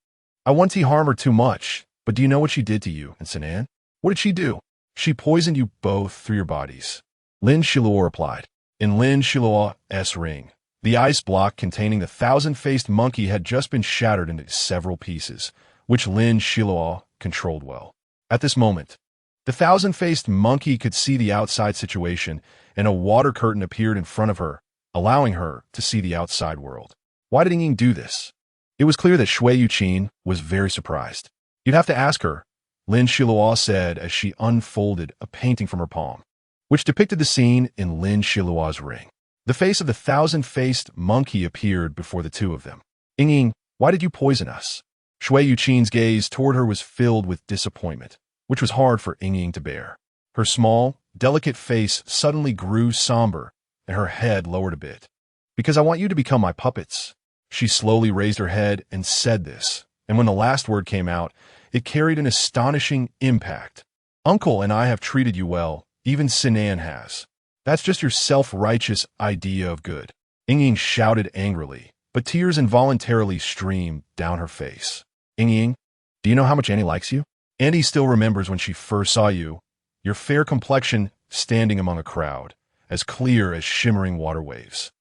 [SPEAKER 1] I won't harm her too much, but do you know what she did to you and Sinan? What did she do? She poisoned you both through your bodies, Lin Xiluo replied. In Lin Xiluo's ring, the ice block containing the thousand-faced monkey had just been shattered into several pieces, which Lin Xiluo controlled well. At this moment, the thousand-faced monkey could see the outside situation, and a water curtain appeared in front of her, allowing her to see the outside world. Why did Ying do this? It was clear that you.It was very surprised. You'd have to ask her, Lin Xiluo said as she unfolded a painting from her palm, which depicted the scene in Lin Xiluo's ring. The face of the thousand-faced monkey appeared before the two of them. Ying, why did you poison us? you.It's gaze toward her was filled with disappointment, which was hard for Ying to bear. Her small, delicate face suddenly grew somber, and her head lowered a bit. Because I want you to become my puppets. She slowly raised her head and said this, and when the last word came out, it carried an astonishing impact. Uncle and I have treated you well, even Sinan has. That's just your self-righteous idea of good. Ying shouted angrily, but tears involuntarily streamed down her face. Ying, do you know how much Annie likes you? Annie still remembers when she first saw you, your fair complexion standing among a crowd, as clear as shimmering water waves.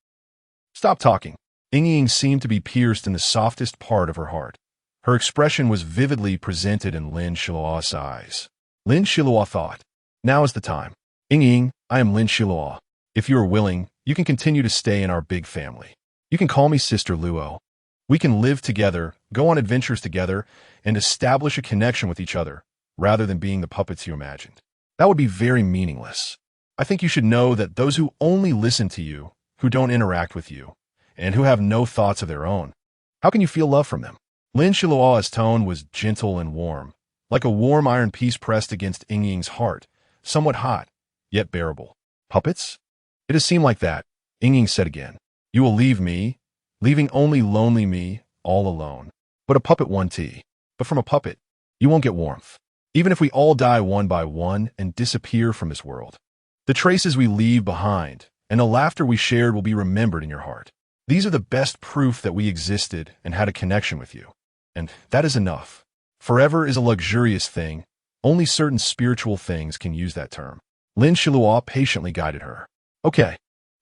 [SPEAKER 1] Stop talking. Ying seemed to be pierced in the softest part of her heart. Her expression was vividly presented in Lin Xiluo's eyes. Lin Xiluo thought, now is the time. Ying, I am Lin Xiluo. If you are willing, you can continue to stay in our big family. You can call me Sister Luo. We can live together, go on adventures together, and establish a connection with each other, rather than being the puppets you imagined. That would be very meaningless. I think you should know that those who only listen to you, who don't interact with you, and who have no thoughts of their own, how can you feel love from them? Lin Xiluo's tone was gentle and warm, like a warm iron piece pressed against Ying's heart, somewhat hot, yet bearable. Puppets? It has seemed like that, Ying said again. You will leave me, leaving only lonely me, all alone. But a puppet won't tea. But from a puppet, you won't get warmth. Even if we all die one by one and disappear from this world, the traces we leave behind and the laughter we shared will be remembered in your heart. These are the best proof that we existed and had a connection with you. and that is enough. Forever is a luxurious thing. Only certain spiritual things can use that term. Lin Xiluo patiently guided her. Okay.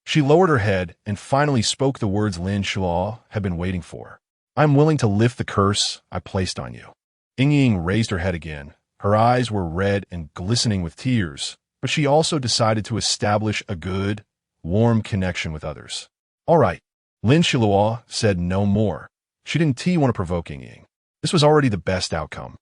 [SPEAKER 1] She lowered her head and finally spoke the words Lin Xiluo had been waiting for. I am willing to lift the curse I placed on you. Ying raised her head again. Her eyes were red and glistening with tears, but she also decided to establish a good, warm connection with others. All right. Lin Xiluo said no more. She didn't want to provoke Ying. This was already the best outcome.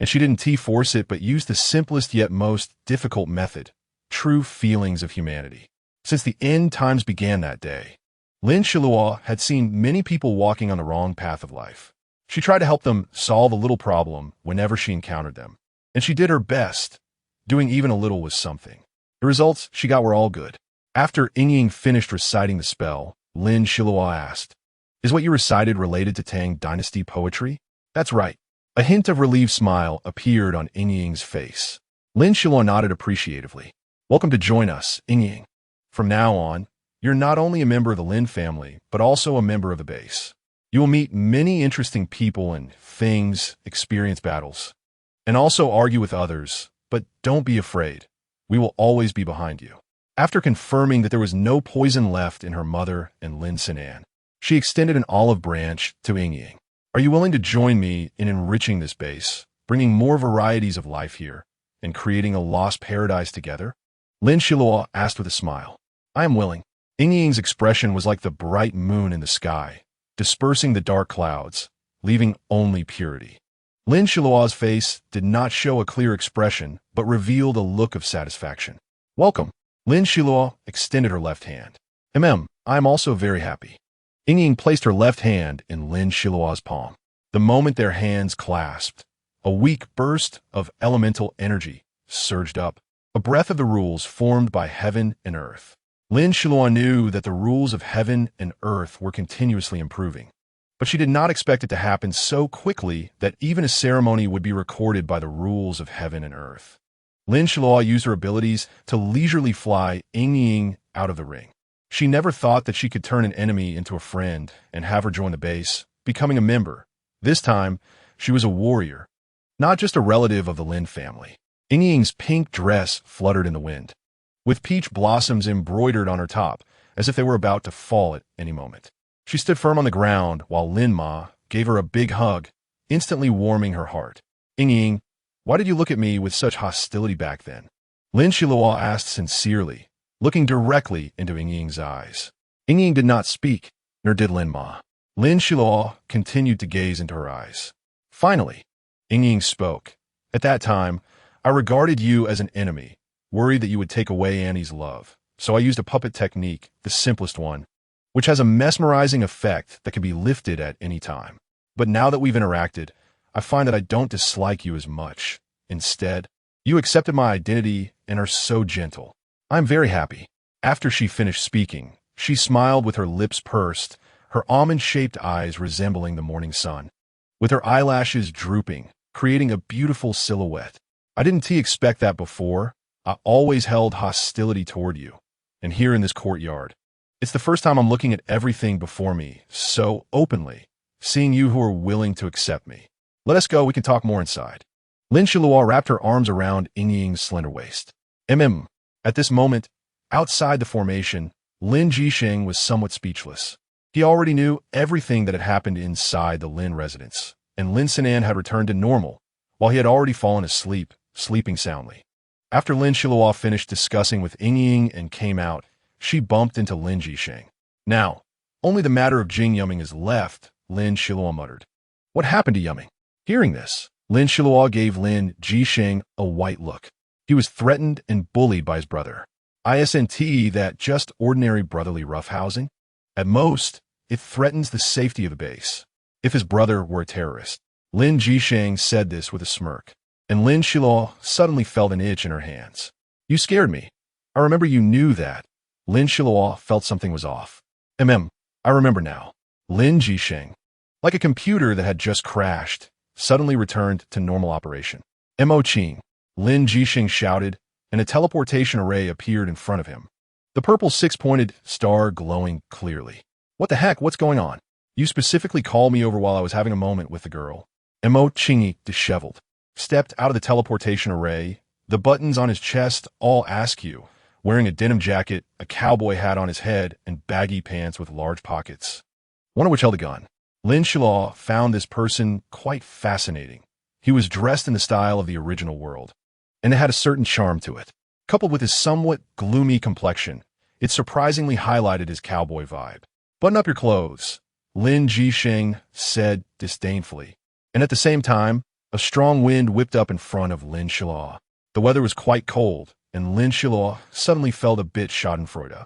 [SPEAKER 1] And she didn't force it, but used the simplest yet most difficult method, true feelings of humanity. Since the end times began that day, Lin Xiluo had seen many people walking on the wrong path of life. She tried to help them solve a little problem whenever she encountered them. And she did her best. Doing even a little was something. The results she got were all good. After Ying finished reciting the spell, Lin Xiluo asked, "Is what you recited related to Tang Dynasty poetry?" "That's right." A hint of relieved smile appeared on Ying's face. Lin Xiluo nodded appreciatively. "Welcome to join us, Ying. From now on, you're not only a member of the Lin family, but also a member of the base. You will meet many interesting people and things, experience battles, and also argue with others, but don't be afraid. We will always be behind you." After confirming that there was no poison left in her mother and Lin Xinan, she extended an olive branch to Ying. "Are you willing to join me in enriching this base, bringing more varieties of life here, and creating a lost paradise together?" Lin Xiluo asked with a smile. "I am willing." Ying's expression was like the bright moon in the sky, dispersing the dark clouds, leaving only purity. Lin Xiluo's face did not show a clear expression, but revealed a look of satisfaction. "Welcome." Lin Xiluo extended her left hand. I am also very happy." Ying placed her left hand in Lin Xiluo's palm. The moment their hands clasped, a weak burst of elemental energy surged up, a breath of the rules formed by heaven and earth. Lin Xiluo knew that the rules of heaven and earth were continuously improving, but she did not expect it to happen so quickly that even a ceremony would be recorded by the rules of heaven and earth. Lin Xiluo used her abilities to leisurely fly Ying out of the ring. She never thought that she could turn an enemy into a friend and have her join the base, becoming a member. This time, she was a warrior, not just a relative of the Lin family. Ying's pink dress fluttered in the wind, with peach blossoms embroidered on her top, as if they were about to fall at any moment. She stood firm on the ground while Lin Ma gave her a big hug, instantly warming her heart. "Ying, why did you look at me with such hostility back then?" Lin Xiluo asked sincerely, looking directly into Ying's eyes. Ying did not speak, nor did Lin Ma. Lin Xiluo continued to gaze into her eyes. Finally, Ying spoke. "At that time, I regarded you as an enemy, worried that you would take away Annie's love. So I used a puppet technique, the simplest one, which has a mesmerizing effect that can be lifted at any time. But now that we've interacted, I find that I don't dislike you as much. Instead, you accepted my identity and are so gentle. I'm very happy." After she finished speaking, she smiled with her lips pursed, her almond-shaped eyes resembling the morning sun, with her eyelashes drooping, creating a beautiful silhouette. "I didn't expect that before. I always held hostility toward you. And here in this courtyard, it's the first time I'm looking at everything before me so openly, seeing you who are willing to accept me. Let us go, we can talk more inside." Lin Xiluo wrapped her arms around Ying's slender waist. At this moment, outside the formation, Lin Jisheng was somewhat speechless. He already knew everything that had happened inside the Lin residence, and Lin Xinan had returned to normal, while he had already fallen asleep, sleeping soundly. After Lin Xiluo finished discussing with Ying and came out, she bumped into Lin Jisheng. "Now, only the matter of Jing Yuming is left," Lin Xiluo muttered. "What happened to Yuming?" Hearing this, Lin Xiluo gave Lin Jisheng a white look. He was threatened and bullied by his brother. Isn't that just ordinary brotherly roughhousing? At most, it threatens the safety of the base. If his brother were a terrorist. Lin Jisheng said this with a smirk, and Lin Xiluo suddenly felt an itch in her hands. "You scared me. I remember you knew that." Lin Xiluo felt something was off. I remember now." Lin Jisheng, like a computer that had just crashed, suddenly returned to normal operation. "Mo Qing," Lin Jisheng shouted, and a teleportation array appeared in front of him. The purple six-pointed star glowing clearly. "What the heck? What's going on? You specifically called me over while I was having a moment with the girl. Mo Chingy, disheveled, stepped out of the teleportation array, the buttons on his chest all askew, wearing a denim jacket, a cowboy hat on his head, and baggy pants with large pockets, one of which held a gun. Lin Xiluo found this person quite fascinating. He was dressed in the style of the original world, and it had a certain charm to it. Coupled with his somewhat gloomy complexion, it surprisingly highlighted his cowboy vibe. "Button up your clothes," Lin Jisheng said disdainfully. And at the same time, a strong wind whipped up in front of Lin Xiluo. The weather was quite cold, and Lin Xiluo suddenly felt a bit schadenfreude.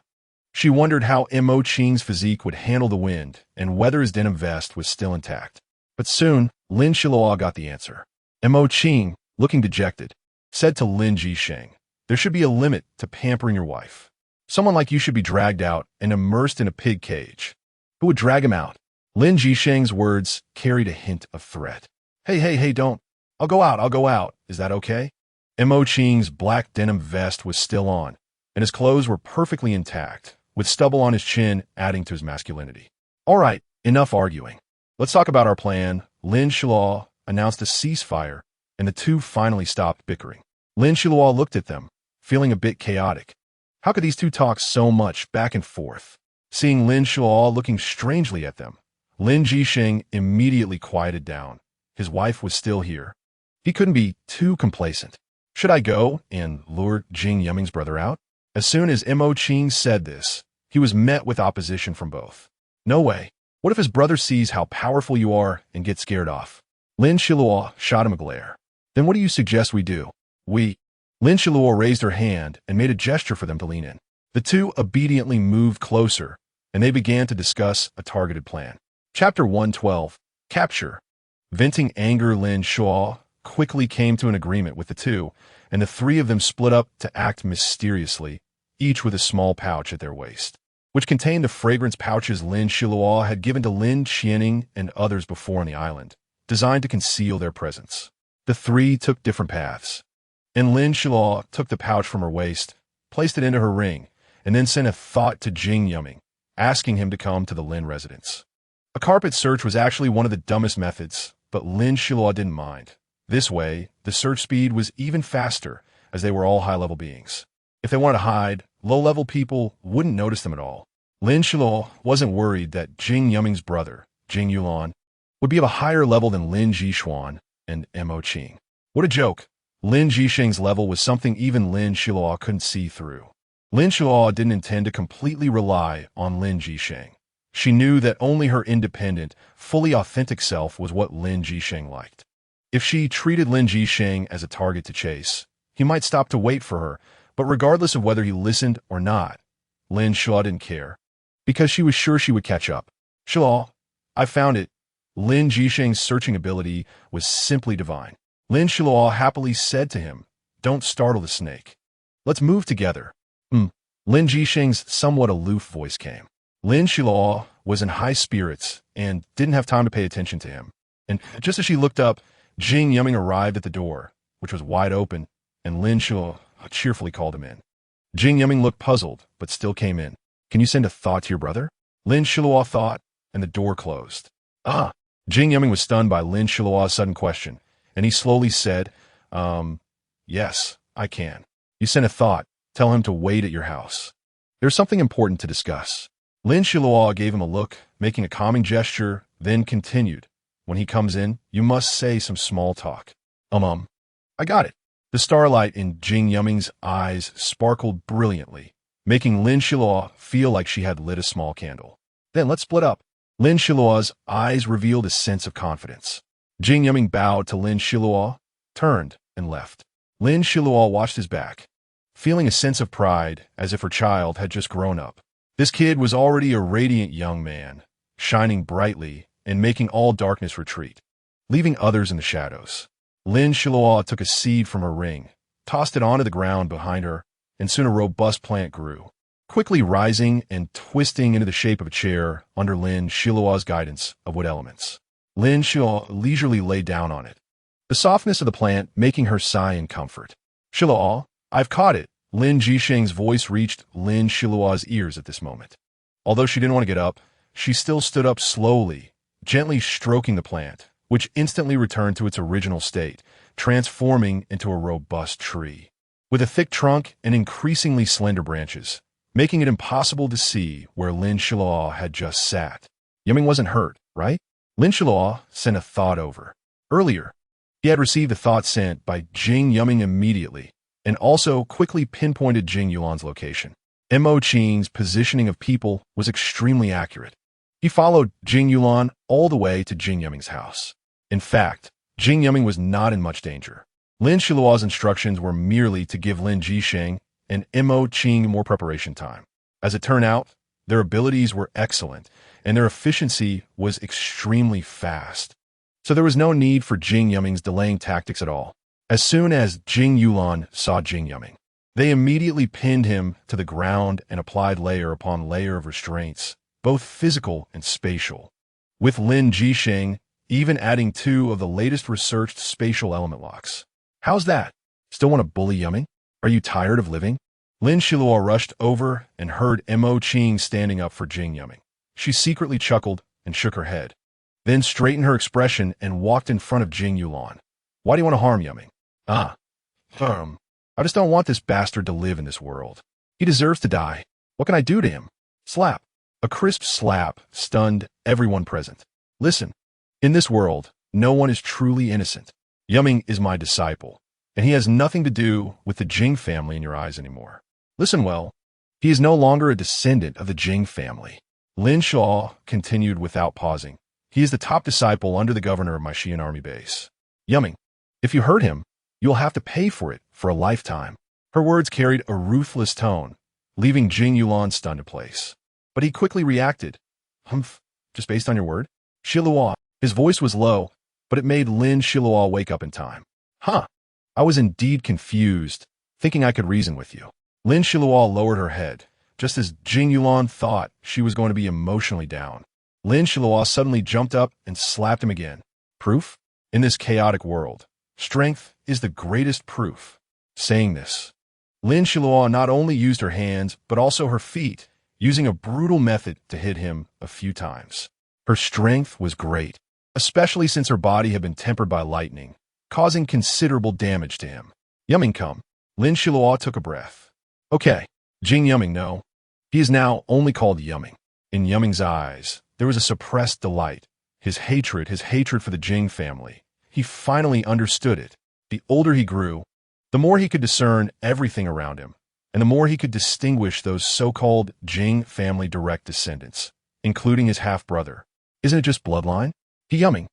[SPEAKER 1] She wondered how Mo Qing's physique would handle the wind and whether his denim vest was still intact. But soon, Lin Xiluo got the answer. Mo Qing, looking dejected, said to Lin Jisheng, "There should be a limit to pampering your wife. Someone like you should be dragged out and immersed in a pig cage." Who would drag him out? Lin Jisheng's words carried a hint of threat. Hey, don't. I'll go out. Is that okay?" Mo Qing's black denim vest was still on, and his clothes were perfectly intact, with stubble on his chin adding to his masculinity. "All right, enough arguing. Let's talk about our plan." Lin Xiluo announced a ceasefire, and the two finally stopped bickering. Lin Xiluo looked at them, feeling a bit chaotic. How could these two talk so much back and forth? Seeing Lin Xiluo looking strangely at them, Lin Jisheng immediately quieted down. His wife was still here. He couldn't be too complacent. "Should I go and lure Jing Yuming's brother out?" As soon as Mo Qing said this, he was met with opposition from both. "No way. What if his brother sees how powerful you are and gets scared off?" Lin Xiluo shot him a glare. "Then what do you suggest we do?" Lin Xiluo raised her hand and made a gesture for them to lean in. The two obediently moved closer, and they began to discuss a targeted plan. Chapter 112, Capture. Venting anger, Lin Xiluo quickly came to an agreement with the two, and the three of them split up to act mysteriously, each with a small pouch at their waist, which contained the fragrance pouches Lin Xiluo had given to Lin Qianing and others before on the island, designed to conceal their presence. The three took different paths, and Lin Xiluo took the pouch from her waist, placed it into her ring, and then sent a thought to Jing Yuming, asking him to come to the Lin residence. A carpet search was actually one of the dumbest methods, but Lin Xiluo didn't mind. This way, the search speed was even faster, as they were all high-level beings. If they wanted to hide, low-level people wouldn't notice them at all. Lin Xiluo wasn't worried that Jing Yuming's brother, Jing Yulan, would be of a higher level than Lin Jishuan and Mo Qing. What a joke! Lin Jisheng's level was something even Lin Xiluo couldn't see through. Lin Xiluo didn't intend to completely rely on Lin Jisheng. She knew that only her independent, fully authentic self was what Lin Jisheng liked. If she treated Lin Jisheng as a target to chase, he might stop to wait for her, but regardless of whether he listened or not, Lin Xiluo didn't care, because she was sure she would catch up. "Xiluo, I found it." Lin Jisheng's searching ability was simply divine. Lin Xiluo happily said to him, "Don't startle the snake. Let's move together." Lin Jisheng's somewhat aloof voice came. Lin Xiluo was in high spirits and didn't have time to pay attention to him. And just as she looked up, Jing Yuming arrived at the door, which was wide open, and Lin Xiluo cheerfully called him in. Jing Yuming looked puzzled, but still came in. "Can you send a thought to your brother?" Lin Xiluo thought, and the door closed. Jing Yuming was stunned by Lin Xiluo's sudden question, and he slowly said, "Yes, I can. You send a thought. Tell him to wait at your house. There's something important to discuss." Lin Xiluo gave him a look, making a calming gesture, then continued. "When he comes in, you must say some small talk." I got it." The starlight in Jing Yuming's eyes sparkled brilliantly, making Lin Xiluo feel like she had lit a small candle. "Then let's split up." Lin Xiluo's eyes revealed a sense of confidence. Jing Yuming bowed to Lin Xiluo, turned, and left. Lin Xiluo watched his back, feeling a sense of pride as if her child had just grown up. This kid was already a radiant young man, shining brightly and making all darkness retreat, leaving others in the shadows. Lin Xiluo took a seed from her ring, tossed it onto the ground behind her, and soon a robust plant grew, quickly rising and twisting into the shape of a chair under Lin Xiluo's guidance of wood elements. Lin Xiluo leisurely lay down on it, the softness of the plant making her sigh in comfort. "Xiluo, I've caught it." Lin Jisheng's voice reached Lin Xiluo's ears at this moment. Although she didn't want to get up, she still stood up slowly, gently stroking the plant, which instantly returned to its original state, transforming into a robust tree. With a thick trunk and increasingly slender branches, making it impossible to see where Lin Xiluo had just sat. Yuming wasn't hurt, right? Lin Xiluo sent a thought over. Earlier, he had received a thought sent by Jing Yuming immediately, and also quickly pinpointed Jing Yulan's location. Mo Qing's positioning of people was extremely accurate. He followed Jing Yulan all the way to Jing Yuming's house. In fact, Jing Yuming was not in much danger. Lin Xiluo's instructions were merely to give Lin Jisheng and Mo Qing more preparation time. As it turned out, their abilities were excellent, and their efficiency was extremely fast. So there was no need for Jing Yuming's delaying tactics at all. As soon as Jing Yulan saw Jing Yuming, they immediately pinned him to the ground and applied layer upon layer of restraints, both physical and spatial. With Lin Jisheng even adding 2 of the latest researched spatial element locks. How's that? Still want to bully Yuming? Are you tired of living? Lin Xiluo rushed over and heard Mo Qing standing up for Jing Yuming. She secretly chuckled and shook her head, then straightened her expression and walked in front of Jing Yulan. Why do you want to harm Yuming? I just don't want this bastard to live in this world. He deserves to die. What can I do to him? Slap. A crisp slap stunned everyone present. Listen, in this world, no one is truly innocent. Yuming is my disciple, and he has nothing to do with the Jing family in your eyes anymore. Listen well, he is no longer a descendant of the Jing family. Lin Xiluo continued without pausing. He is the top disciple under the governor of my Xi'an army base. Yuming, if you hurt him, you'll have to pay for it for a lifetime. Her words carried a ruthless tone, leaving Jing Yulan stunned in place. But he quickly reacted. Humph, just based on your word? Xiluo. His voice was low, but it made Lin Xiluo wake up in time. Huh. I was indeed confused, thinking I could reason with you. Lin Xiluo lowered her head, just as Jing Yulan thought she was going to be emotionally down. Lin Xiluo suddenly jumped up and slapped him again. Proof? In this chaotic world, strength is the greatest proof. Saying this, Lin Xiluo not only used her hands, but also her feet, using a brutal method to hit him a few times. Her strength was great, especially since her body had been tempered by lightning, causing considerable damage to him. Yuming come. Lin Xiluo took a breath. Okay, Jing Yuming, no. He is now only called Yuming. In Yuming's eyes, there was a suppressed delight. His hatred for the Jing family. He finally understood it. The older he grew, the more he could discern everything around him, and the more he could distinguish those so-called Jing family direct descendants, including his half-brother. Isn't it just bloodline? He, Yuming,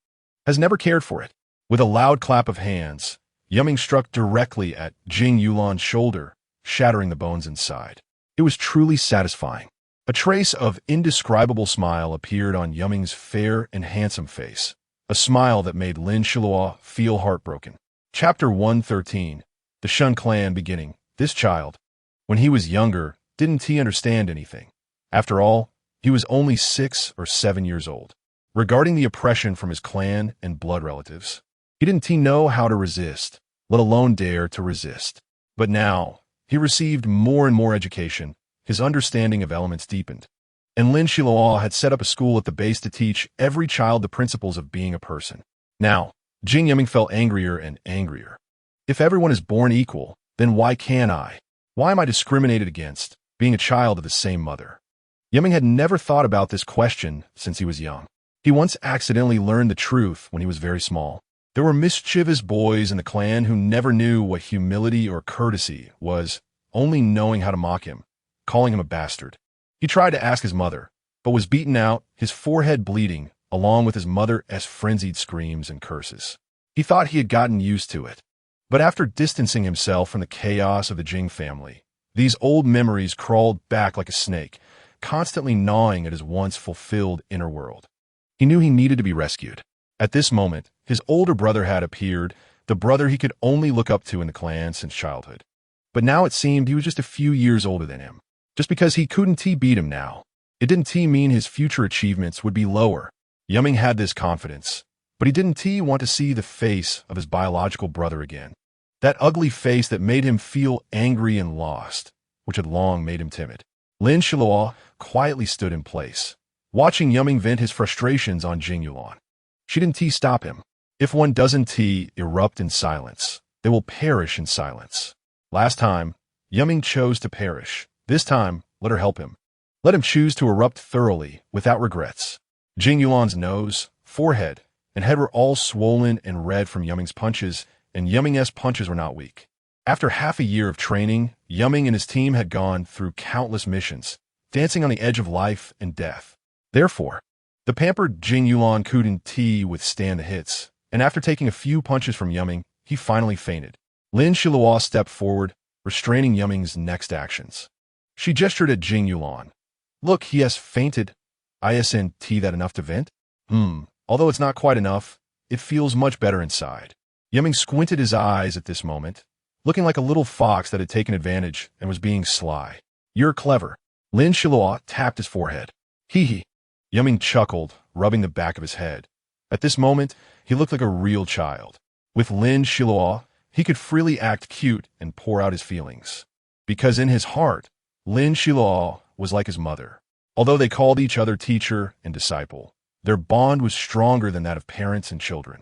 [SPEAKER 1] has never cared for it. With a loud clap of hands, Yuming struck directly at Jing Yulan's shoulder, shattering the bones inside. It was truly satisfying. A trace of indescribable smile appeared on Yuming's fair and handsome face, a smile that made Lin Xiluo feel heartbroken. Chapter 113. The Shun Clan beginning. This child, when he was younger, didn't he understand anything? After all, he was only 6 or 7 years old. Regarding the oppression from his clan and blood relatives, he didn't know how to resist, let alone dare to resist. But now, he received more and more education, his understanding of elements deepened, and Lin Xiluo had set up a school at the base to teach every child the principles of being a person. Now, Jing Yuming felt angrier and angrier. If everyone is born equal, then why can't I? Why am I discriminated against, being a child of the same mother? Yuming had never thought about this question since he was young. He once accidentally learned the truth when he was very small. There were mischievous boys in the clan who never knew what humility or courtesy was, only knowing how to mock him, calling him a bastard. He tried to ask his mother, but was beaten out, his forehead bleeding, along with his mother's frenzied screams and curses. He thought he had gotten used to it. But after distancing himself from the chaos of the Jing family, these old memories crawled back like a snake, constantly gnawing at his once fulfilled inner world. He knew he needed to be rescued. At this moment, his older brother had appeared, the brother he could only look up to in the clan since childhood. But now it seemed he was just a few years older than him. Just because he couldn't beat him now, it didn't mean his future achievements would be lower. Yuming had this confidence, but he didn't want to see the face of his biological brother again. That ugly face that made him feel angry and lost, which had long made him timid. Lin Xiluo quietly stood in place, watching Yuming vent his frustrations on Jing Yulan. She didn't stop him. If one doesn't erupt in silence, they will perish in silence. Last time, Yuming chose to perish. This time, let her help him. Let him choose to erupt thoroughly, without regrets. Jing Yulan's nose, forehead, and head were all swollen and red from Yuming's punches, and Yuming's punches were not weak. After half a year of training, Yuming and his team had gone through countless missions, dancing on the edge of life and death. Therefore, the pampered Jing Yulan couldn't withstand the hits, and after taking a few punches from Yuming, he finally fainted. Lin Xiluo stepped forward, restraining Yuming's next actions. She gestured at Jing Yulan. Look, he has fainted. Isn't that enough to vent? Although it's not quite enough, it feels much better inside. Yuming squinted his eyes at this moment, looking like a little fox that had taken advantage and was being sly. You're clever. Lin Xiluo tapped his forehead. Hee. Yuming chuckled, rubbing the back of his head. At this moment, he looked like a real child. With Lin Xiluo, he could freely act cute and pour out his feelings. Because in his heart, Lin Xiluo was like his mother. Although they called each other teacher and disciple, their bond was stronger than that of parents and children.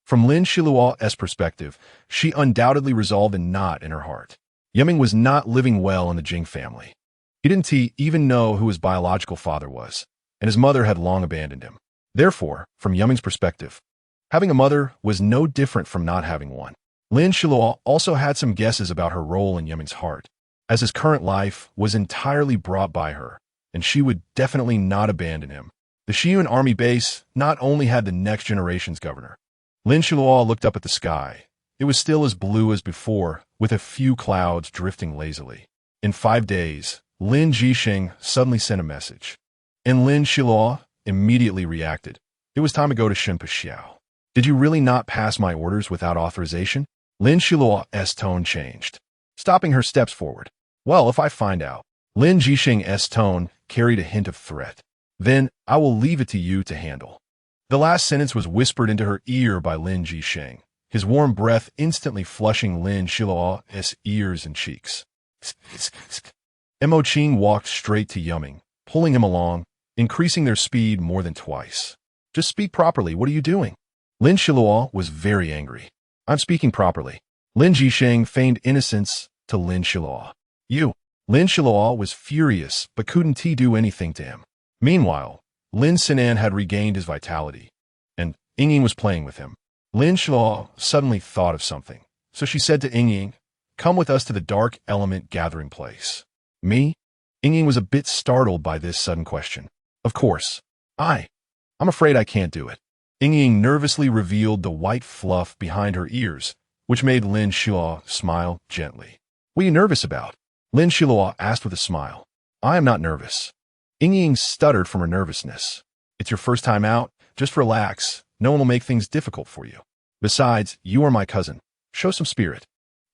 [SPEAKER 1] From Lin Xiluo's perspective, she undoubtedly resolved a knot in her heart. Yuming was not living well in the Jing family. He didn't even know who his biological father was, and his mother had long abandoned him. Therefore, from Yuming's perspective, having a mother was no different from not having one. Lin Xiluo also had some guesses about her role in Yuming's heart, as his current life was entirely brought by her, and she would definitely not abandon him. The Xi'an army base not only had the next generation's governor. Lin Xiluo looked up at the sky. It was still as blue as before, with a few clouds drifting lazily. In 5 days, Lin Jixing suddenly sent a message, and Lin Xiluo immediately reacted. It was time to go to Shinpaxiao. Did you really not pass my orders without authorization? Lin Xiluo's tone changed, stopping her steps forward. Well, if I find out. Lin Jixing's tone carried a hint of threat. Then I will leave it to you to handle. The last sentence was whispered into her ear by Lin Jixing, his warm breath instantly flushing Lin Xiluo's ears and cheeks. Mo Qing walked straight to Yuming, pulling him along, increasing their speed more than twice. Just speak properly, what are you doing? Lin Xiluo was very angry. I'm speaking properly. Lin Jixing feigned innocence to Lin Xiluo. You. Lin Xiluo was furious, but couldn't do anything to him. Meanwhile, Lin Sinan had regained his vitality, and Ying was playing with him. Lin Xiluo suddenly thought of something, so she said to Ying, come with us to the dark element gathering place. Me? Ying was a bit startled by this sudden question. Of course. I'm afraid I can't do it. Ying nervously revealed the white fluff behind her ears, which made Lin Xiluo smile gently. What are you nervous about? Lin Xiluo asked with a smile. I am not nervous. Ying stuttered from her nervousness. It's your first time out. Just relax. No one will make things difficult for you. Besides, you are my cousin. Show some spirit.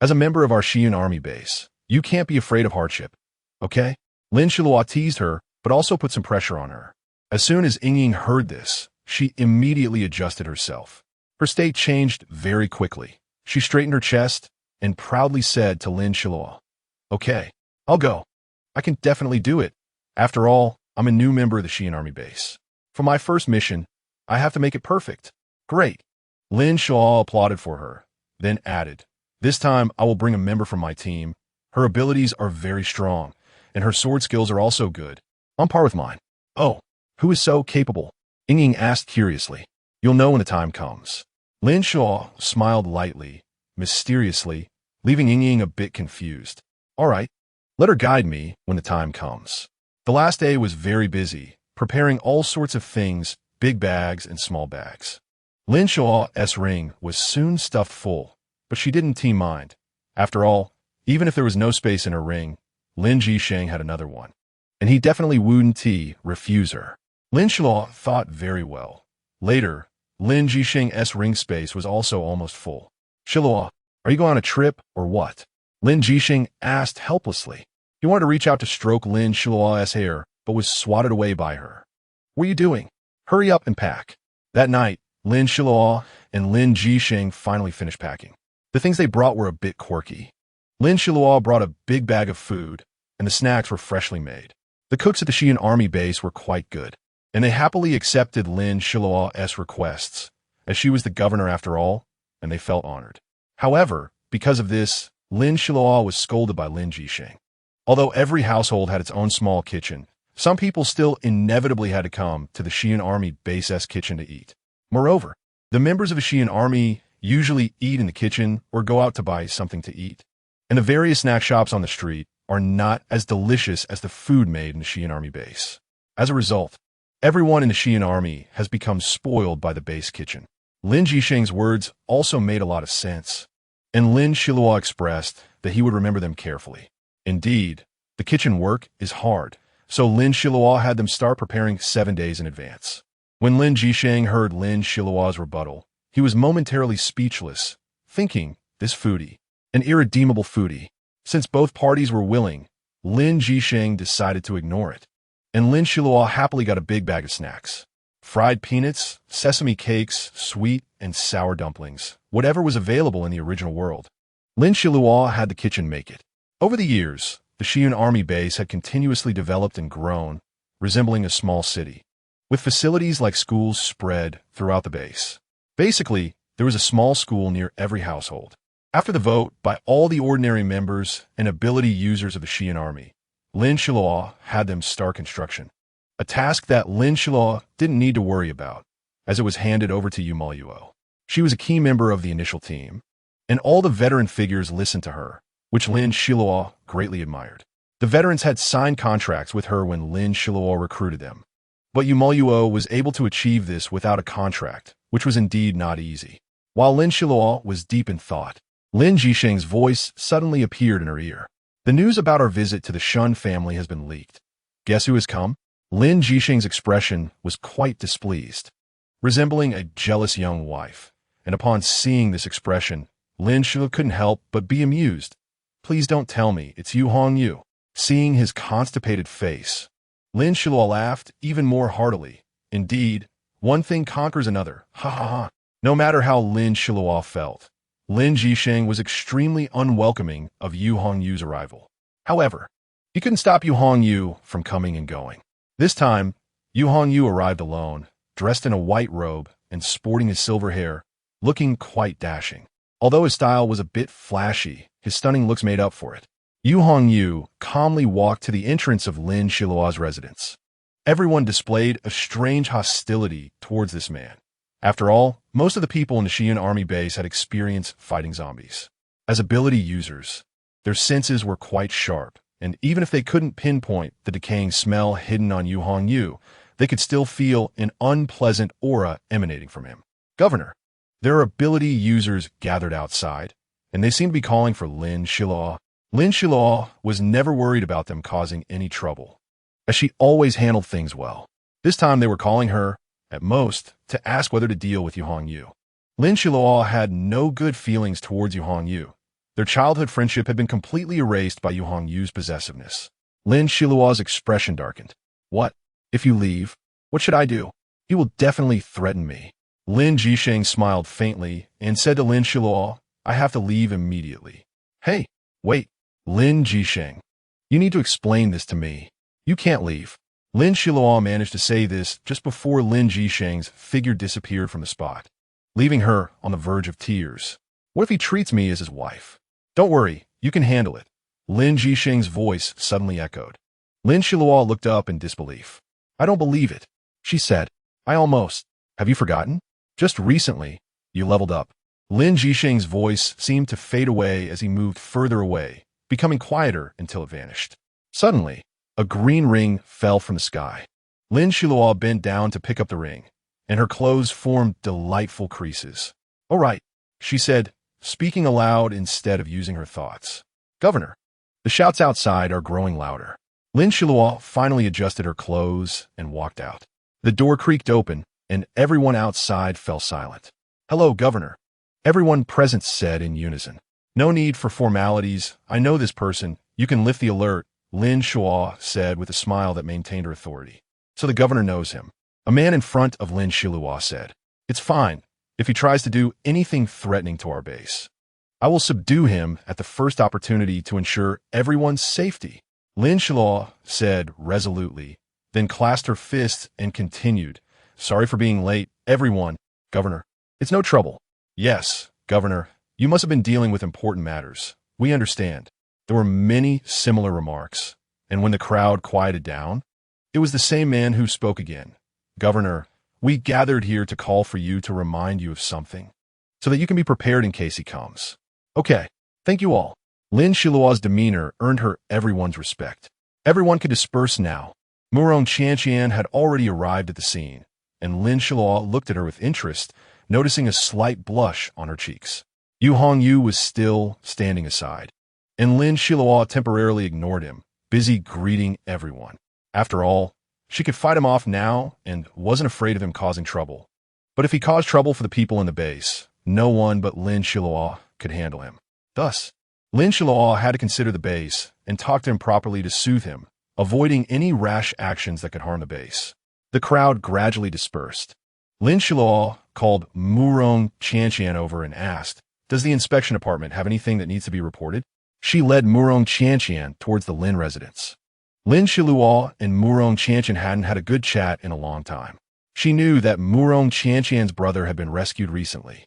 [SPEAKER 1] As a member of our Xi'an army base, you can't be afraid of hardship. Okay? Lin Xiluo teased her, but also put some pressure on her. As soon as Ying heard this, she immediately adjusted herself. Her state changed very quickly. She straightened her chest and proudly said to Lin Xiluo, okay, I'll go. I can definitely do it. After all, I'm a new member of the Xi'an army base. For my first mission, I have to make it perfect. Great. Lin Xiluo applauded for her, then added, this time I will bring a member from my team. Her abilities are very strong, and her sword skills are also good, on par with mine. Oh, who is so capable? Ying asked curiously. You'll know when the time comes. Lin Xiluo smiled lightly, mysteriously, leaving Ying a bit confused. All right, let her guide me when the time comes. The last day was very busy, preparing all sorts of things, big bags and small bags. Lin Xiluo's ring was soon stuffed full, but she didn't mind. After all, even if there was no space in her ring, Lin Jixing had another one, and he definitely wouldn't refuse her. Lin Xiluo thought very well. Later, Lin Jixing's ring space was also almost full. Xiluo, are you going on a trip or what? Lin Jixing asked helplessly. He wanted to reach out to stroke Lin Xiluo's hair, but was swatted away by her. What are you doing? Hurry up and pack. That night, Lin Xiluo and Lin Jixing finally finished packing. The things they brought were a bit quirky. Lin Xiluo brought a big bag of food, and the snacks were freshly made. The cooks at the Xi'an army base were quite good, and they happily accepted Lin Xiluo's requests, as she was the governor after all, and they felt honored. However, because of this, Lin Xiluo was scolded by Lin Jisheng. Although every household had its own small kitchen, some people still inevitably had to come to the Xian army base's kitchen to eat. Moreover, the members of a Xian army usually eat in the kitchen or go out to buy something to eat. And the various snack shops on the street are not as delicious as the food made in the Xian army base. As a result, everyone in the Xian army has become spoiled by the base kitchen. Lin Jisheng's words also made a lot of sense, and Lin Xiluo expressed that he would remember them carefully. Indeed, the kitchen work is hard, so Lin Xiluo had them start preparing 7 days in advance. When Lin Jisheng heard Lin Xiluo's rebuttal, he was momentarily speechless, thinking, this foodie, an irredeemable foodie. Since both parties were willing, Lin Jisheng decided to ignore it, and Lin Xiluo happily got a big bag of snacks. Fried peanuts, sesame cakes, sweet and sour dumplings, whatever was available in the original world. Lin Xiluo had the kitchen make it. Over the years, the Xian army base had continuously developed and grown, resembling a small city, with facilities like schools spread throughout the base. Basically, there was a small school near every household. After the vote by all the ordinary members and ability users of the Xian army, Lin Xiluo had them start construction, a task that Lin Xiluo didn't need to worry about, as it was handed over to you.It. She was a key member of the initial team, and all the veteran figures listened to her, which Lin Xiluo greatly admired. The veterans had signed contracts with her when Lin Xiluo recruited them, but you.It was able to achieve this without a contract, which was indeed not easy. While Lin Xiluo was deep in thought, Lin Jisheng's voice suddenly appeared in her ear. The news about our visit to the Shun family has been leaked. Guess who has come? Lin Jisheng's expression was quite displeased, resembling a jealous young wife, and upon seeing this expression, Lin Xiluo couldn't help but be amused. Please don't tell me it's you.It. Seeing his constipated face, Lin Xiluo laughed even more heartily. Indeed, one thing conquers another. Ha ha ha. No matter how Lin Xiluo felt, Lin Jisheng was extremely unwelcoming of you.It's arrival. However, he couldn't stop you.It from coming and going. This time, you.It arrived alone, dressed in a white robe and sporting his silver hair, looking quite dashing. Although his style was a bit flashy, his stunning looks made up for it. You.It calmly walked to the entrance of Lin Xiluo's residence. Everyone displayed a strange hostility towards this man. After all, most of the people in the Xian army base had experience fighting zombies. As ability users, their senses were quite sharp, and even if they couldn't pinpoint the decaying smell hidden on you.It, they could still feel an unpleasant aura emanating from him. Governor, there are ability users gathered outside, and they seem to be calling for Lin Xiluo. Lin Xiluo was never worried about them causing any trouble, as she always handled things well. This time they were calling her, at most, to ask whether to deal with you.It. Lin Xiluo had no good feelings towards you.It. Their childhood friendship had been completely erased by you.It's possessiveness. Lin Xiluo's expression darkened. What? If you leave, what should I do? He will definitely threaten me. Lin Jisheng smiled faintly and said to Lin Xiluo, I have to leave immediately. Hey, wait, Lin Jisheng. You need to explain this to me. You can't leave. Lin Xiluo managed to say this just before Lin Jisheng's figure disappeared from the spot, leaving her on the verge of tears. What if he treats me as his wife? Don't worry, you can handle it. Lin Jisheng's voice suddenly echoed. Lin Xiluo looked up in disbelief. I don't believe it, she said. I almost. Have you forgotten? Just recently, you leveled up. Lin Jisheng's voice seemed to fade away as he moved further away, becoming quieter until it vanished. Suddenly, a green ring fell from the sky. Lin Xiluo bent down to pick up the ring, and her clothes formed delightful creases. All right, she said, speaking aloud instead of using her thoughts. Governor, the shouts outside are growing louder. Lin Xiluo finally adjusted her clothes and walked out. The door creaked open, and everyone outside fell silent. Hello, Governor, everyone present said in unison. No need for formalities. I know this person. You can lift the alert, Lin Xiluo said with a smile that maintained her authority. So the governor knows him. A man in front of Lin Xiluo said, It's fine if he tries to do anything threatening to our base. I will subdue him at the first opportunity to ensure everyone's safety. Lin Xiluo said resolutely, then clasped her fists and continued, Sorry for being late, everyone. Governor, It's no trouble. Yes, Governor, you must have been dealing with important matters. We understand. There were many similar remarks, and when the crowd quieted down, it was the same man who spoke again. Governor, we gathered here to call for you to remind you of something, so that you can be prepared in case he comes. Okay, thank you all. Lin Xiluo's demeanor earned her everyone's respect. Everyone could disperse now. Murong Qianqian had already arrived at the scene, and Lin Xiluo looked at her with interest, noticing a slight blush on her cheeks. Yu Hongyu was still standing aside, and Lin Xiluo temporarily ignored him, busy greeting everyone. After all, she could fight him off now and wasn't afraid of him causing trouble. But if he caused trouble for the people in the base, no one but Lin Xiluo could handle him. Thus, Lin Xiluo had to consider the base and talk to him properly to soothe him, avoiding any rash actions that could harm the base. The crowd gradually dispersed. Lin Xiluo called Murong Qianqian over and asked, "Does the inspection department have anything that needs to be reported?" She led Murong Qianqian towards the Lin residence. Lin Xiluo and Murong Qianqian hadn't had a good chat in a long time. She knew that Murong Qianqian's brother had been rescued recently,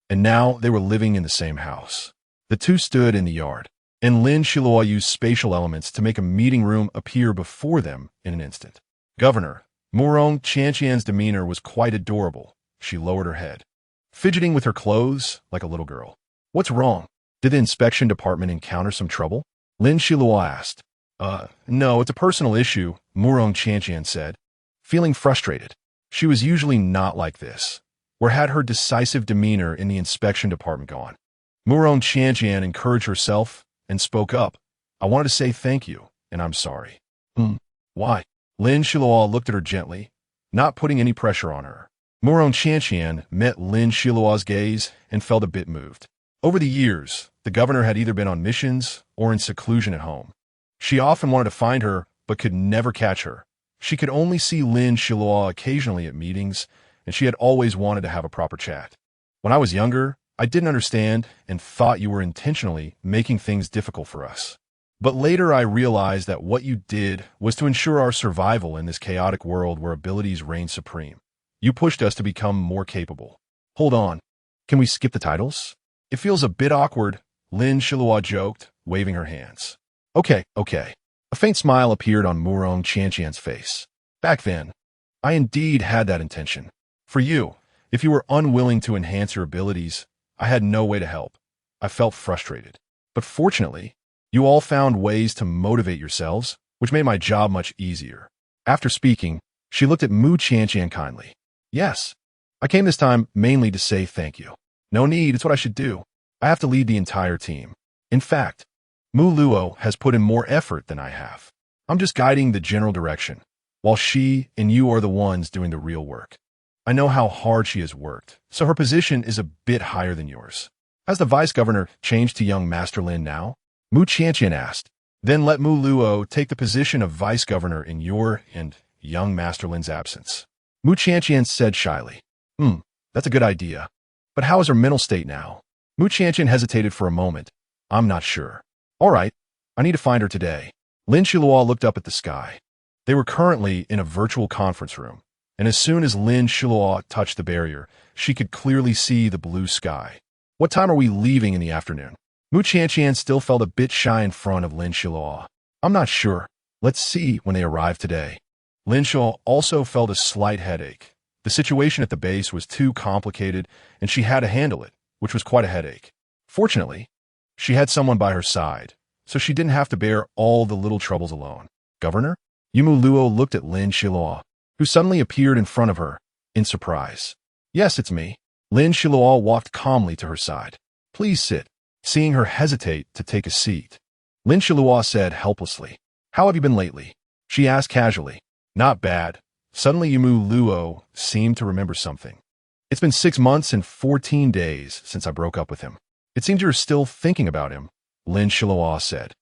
[SPEAKER 1] and now they were living in the same house. The two stood in the yard, and Lin Xiluo used spatial elements to make a meeting room appear before them in an instant. Governor, Murong Qianqian's demeanor was quite adorable. She lowered her head, fidgeting with her clothes like a little girl. What's wrong? Did the inspection department encounter some trouble? Lin Xiluo asked. No, it's a personal issue, Murong Qianqian said, feeling frustrated. She was usually not like this. Where had her decisive demeanor in the inspection department gone? Murong Qianqian encouraged herself and spoke up. I wanted to say thank you, and I'm sorry. Why? Lin Xiluo looked at her gently, not putting any pressure on her. Murong Qianqian met Lin Xiluo's gaze and felt a bit moved. Over the years, the governor had either been on missions or in seclusion at home. She often wanted to find her, but could never catch her. She could only see Lin Xiluo occasionally at meetings, and she had always wanted to have a proper chat. When I was younger, I didn't understand and thought you were intentionally making things difficult for us. But later I realized that what you did was to ensure our survival in this chaotic world where abilities reign supreme. You pushed us to become more capable. Hold on. Can we skip the titles? It feels a bit awkward, Lin Xiluo joked, waving her hands. Okay. A faint smile appeared on Murong Qianqian's face. Back then, I indeed had that intention. For you, if you were unwilling to enhance your abilities, I had no way to help. I felt frustrated. But fortunately, you all found ways to motivate yourselves, which made my job much easier. After speaking, she looked at Mu Qianqian kindly. Yes, I came this time mainly to say thank you. No need, it's what I should do. I have to lead the entire team. In fact, Mu Luo has put in more effort than I have. I'm just guiding the general direction, while she and you are the ones doing the real work. I know how hard she has worked, so her position is a bit higher than yours. Has the vice governor changed to young Master Lin now? Mu Qianqian asked. Then let Mu Luo take the position of vice governor in your and young Master Lin's absence. Mu Qianqian said shyly. That's a good idea. But how is her mental state now? Mu Qianqian hesitated for a moment. I'm not sure. All right, I need to find her today. Lin Xiluo looked up at the sky. They were currently in a virtual conference room, and as soon as Lin Xiluo touched the barrier, she could clearly see the blue sky. What time are we leaving in the afternoon? Mu Qianqian still felt a bit shy in front of Lin Xiluo. I'm not sure. Let's see when they arrive today. Lin Xiluo also felt a slight headache. The situation at the base was too complicated, and she had to handle it, which was quite a headache. Fortunately, she had someone by her side, so she didn't have to bear all the little troubles alone. Governor? Yumu Luo looked at Lin Xiluo, who suddenly appeared in front of her, in surprise. Yes, it's me. Lin Xiluo walked calmly to her side. Please sit. Seeing her hesitate to take a seat, Lin Xiluo said helplessly. How have you been lately? She asked casually. Not bad. Suddenly Yumu Luo seemed to remember something. It's been 6 months and 14 days since I broke up with him. It seems you're still thinking about him, Lin Xiluo said.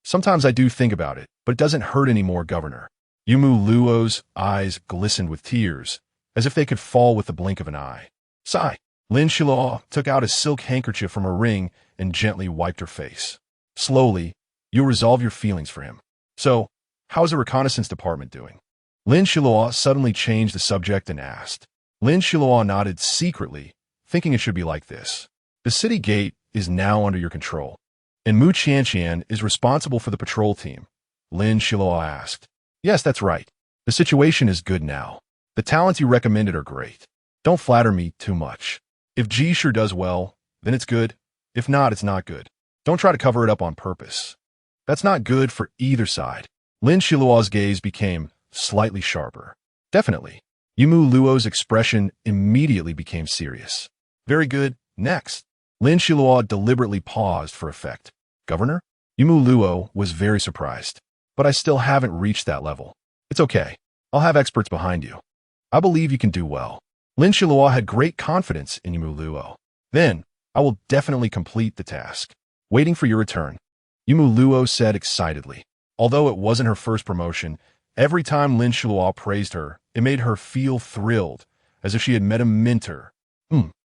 [SPEAKER 1] Sometimes I do think about it, but it doesn't hurt anymore, Governor. Yumu Luo's eyes glistened with tears, as if they could fall with the blink of an eye. Sigh. Lin Xiluo took out a silk handkerchief from her ring and gently wiped her face. Slowly, you'll resolve your feelings for him. So, how's the reconnaissance department doing? Lin Xiluo suddenly changed the subject and asked. Lin Xiluo nodded secretly, thinking it should be like this. The city gate is now under your control, and Mu Qianqian is responsible for the patrol team. Lin Xiluo asked. Yes, that's right. The situation is good now. The talents you recommended are great. Don't flatter me too much. If Ji sure does well, then it's good. If not, it's not good. Don't try to cover it up on purpose. That's not good for either side. Lin Xiluo's gaze became slightly sharper. Definitely. Yumu Luo's expression immediately became serious. Very good. Next. Lin Xiluo deliberately paused for effect. Governor? Yumu Luo was very surprised. But I still haven't reached that level. It's okay. I'll have experts behind you. I believe you can do well. Lin Xiluo had great confidence in Yumu Luo. Then, I will definitely complete the task. Waiting for your return. Yumu Luo said excitedly. Although it wasn't her first promotion, every time Lin Xiluo praised her, it made her feel thrilled, as if she had met a mentor.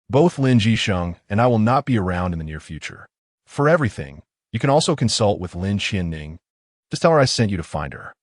[SPEAKER 1] Both Lin Jisheng and I will not be around in the near future. For everything, you can also consult with Lin Xianning. Just tell her I sent you to find her.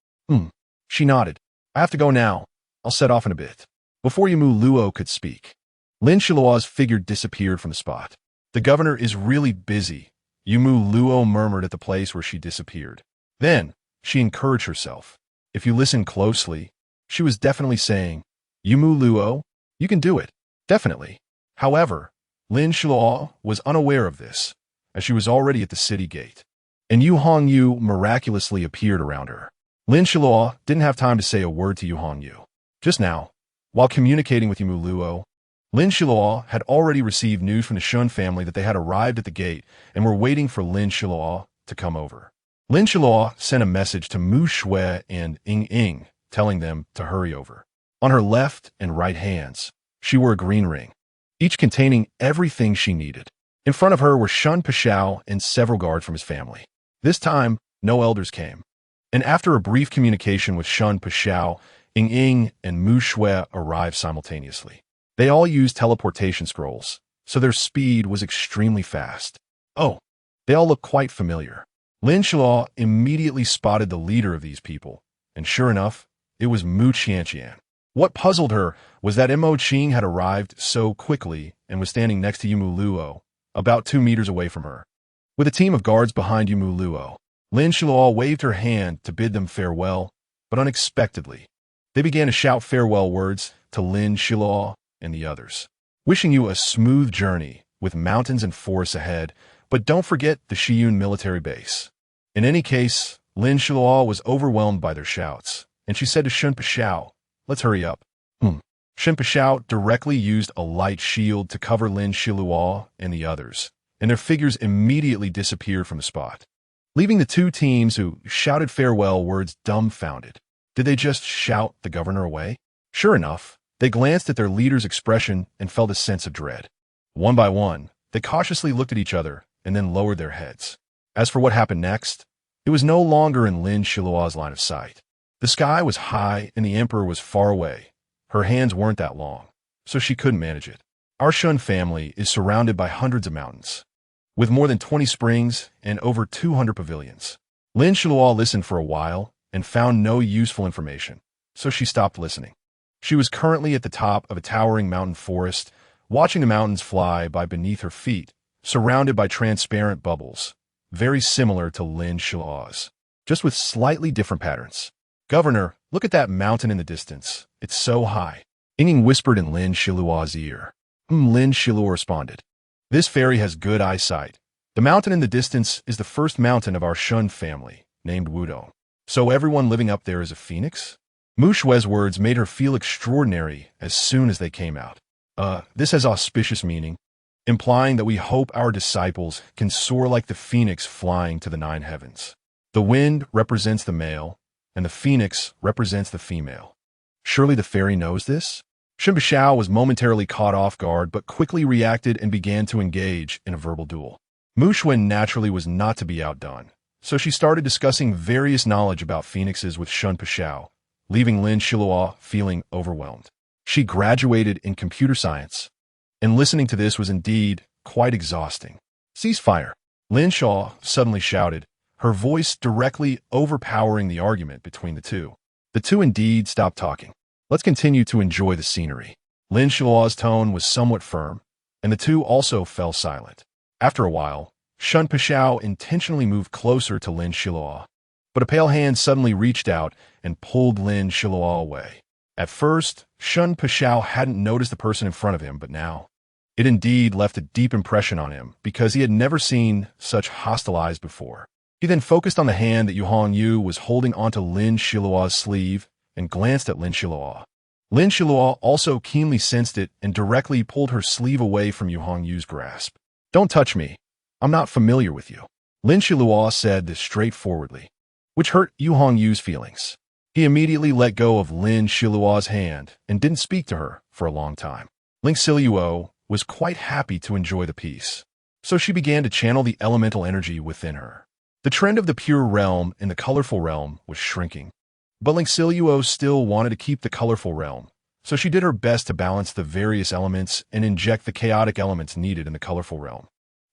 [SPEAKER 1] She nodded. I have to go now. I'll set off in a bit. Before Yumu Luo could speak, Lin Xiluo's figure disappeared from the spot. The governor is really busy, Yumu Luo murmured at the place where she disappeared. Then, she encouraged herself. If you listen closely, she was definitely saying, Yumu Luo, you can do it. Definitely. However, Lin Xiluo was unaware of this, as she was already at the city gate. And Yu Hongyu miraculously appeared around her. Lin Xiluo didn't have time to say a word to Yu Hongyu. Just now, while communicating with Yumu Luo, Lin Xiluo had already received news from the Shun family that they had arrived at the gate and were waiting for Lin Xiluo to come over. Lin Xiluo sent a message to Mu Shui and Ying, telling them to hurry over. On her left and right hands, she wore a green ring, each containing everything she needed. In front of her were Shun Pashao and several guards from his family. This time, no elders came. And after a brief communication with Shun Pashao, Ying and Mu Shui arrived simultaneously. They all used teleportation scrolls, so their speed was extremely fast. Oh, they all looked quite familiar. Lin Xiluo immediately spotted the leader of these people, and sure enough, it was Mu Qianqian. What puzzled her was that Mo Qing had arrived so quickly and was standing next to Yumu Luo, about 2 meters away from her. With a team of guards behind Yumu Luo, Lin Xiluo waved her hand to bid them farewell, but unexpectedly, they began to shout farewell words to Lin Xiluo and the others. Wishing you a smooth journey with mountains and forests ahead, but don't forget the Shiyun military base. In any case, Lin Xiluo was overwhelmed by their shouts, and she said to Shun Pashao, let's hurry up. Shun Pashao directly used a light shield to cover Lin Xiluo and the others, and their figures immediately disappeared from the spot, leaving the two teams who shouted farewell words dumbfounded. Did they just shout the governor away? Sure enough, they glanced at their leader's expression and felt a sense of dread. One by one, they cautiously looked at each other and then lowered their heads. As for what happened next, it was no longer in Lin Xiluo's line of sight. The sky was high and the emperor was far away. Her hands weren't that long, so she couldn't manage it. Our Shun family is surrounded by hundreds of mountains, with more than 20 springs and over 200 pavilions. Lin Xiluo listened for a while and found no useful information, so she stopped listening. She was currently at the top of a towering mountain forest, watching the mountains fly by beneath her feet, surrounded by transparent bubbles, very similar to Lin Xiluo's, just with slightly different patterns. Governor, look at that mountain in the distance. It's so high. Ying whispered in Lin Xiluo's ear. Lin Xiluo responded. This fairy has good eyesight. The mountain in the distance is the first mountain of our Shun family, named Wudong. So everyone living up there is a phoenix? Mu Shui's words made her feel extraordinary as soon as they came out. This has auspicious meaning, implying that we hope our disciples can soar like the phoenix flying to the 9 heavens. The wind represents the male, and the phoenix represents the female. Surely the fairy knows this? Shun Pashao was momentarily caught off guard, but quickly reacted and began to engage in a verbal duel. Mu Shui naturally was not to be outdone, so she started discussing various knowledge about phoenixes with Shun Pashao, leaving Lin Xiluo feeling overwhelmed. She graduated in computer science, and listening to this was indeed quite exhausting. Ceasefire! Lin Xiluo suddenly shouted, her voice directly overpowering the argument between the two. The two indeed stopped talking. Let's continue to enjoy the scenery. Lin Xiluo's tone was somewhat firm, and the two also fell silent. After a while, Shun Pashao intentionally moved closer to Lin Xiluo, but a pale hand suddenly reached out and pulled Lin Xiluo away. At first, Shun Pashao hadn't noticed the person in front of him, but now, it indeed left a deep impression on him because he had never seen such hostile eyes before. He then focused on the hand that Yu was holding onto Lin Xiluo's sleeve and glanced at Lin Xiluo. Lin Xiluo also keenly sensed it and directly pulled her sleeve away from Yu's grasp. "Don't touch me. I'm not familiar with you." Lin Xiluo said this straightforwardly, which hurt Yu's feelings. He immediately let go of Lin Xiluo's hand and didn't speak to her for a long time. Lin Xiluo was quite happy to enjoy the peace, so she began to channel the elemental energy within her. The trend of the pure realm and the colorful realm was shrinking, but Lin Xiluo still wanted to keep the colorful realm, so she did her best to balance the various elements and inject the chaotic elements needed in the colorful realm.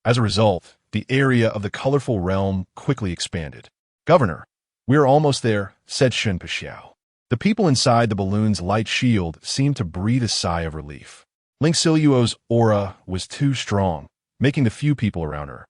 [SPEAKER 1] As a result, the area of the colorful realm quickly expanded. "Governor, we're almost there," said Shun Pashao. The people inside the balloon's light shield seemed to breathe a sigh of relief. Lin Xiluo's aura was too strong, making the few people around her,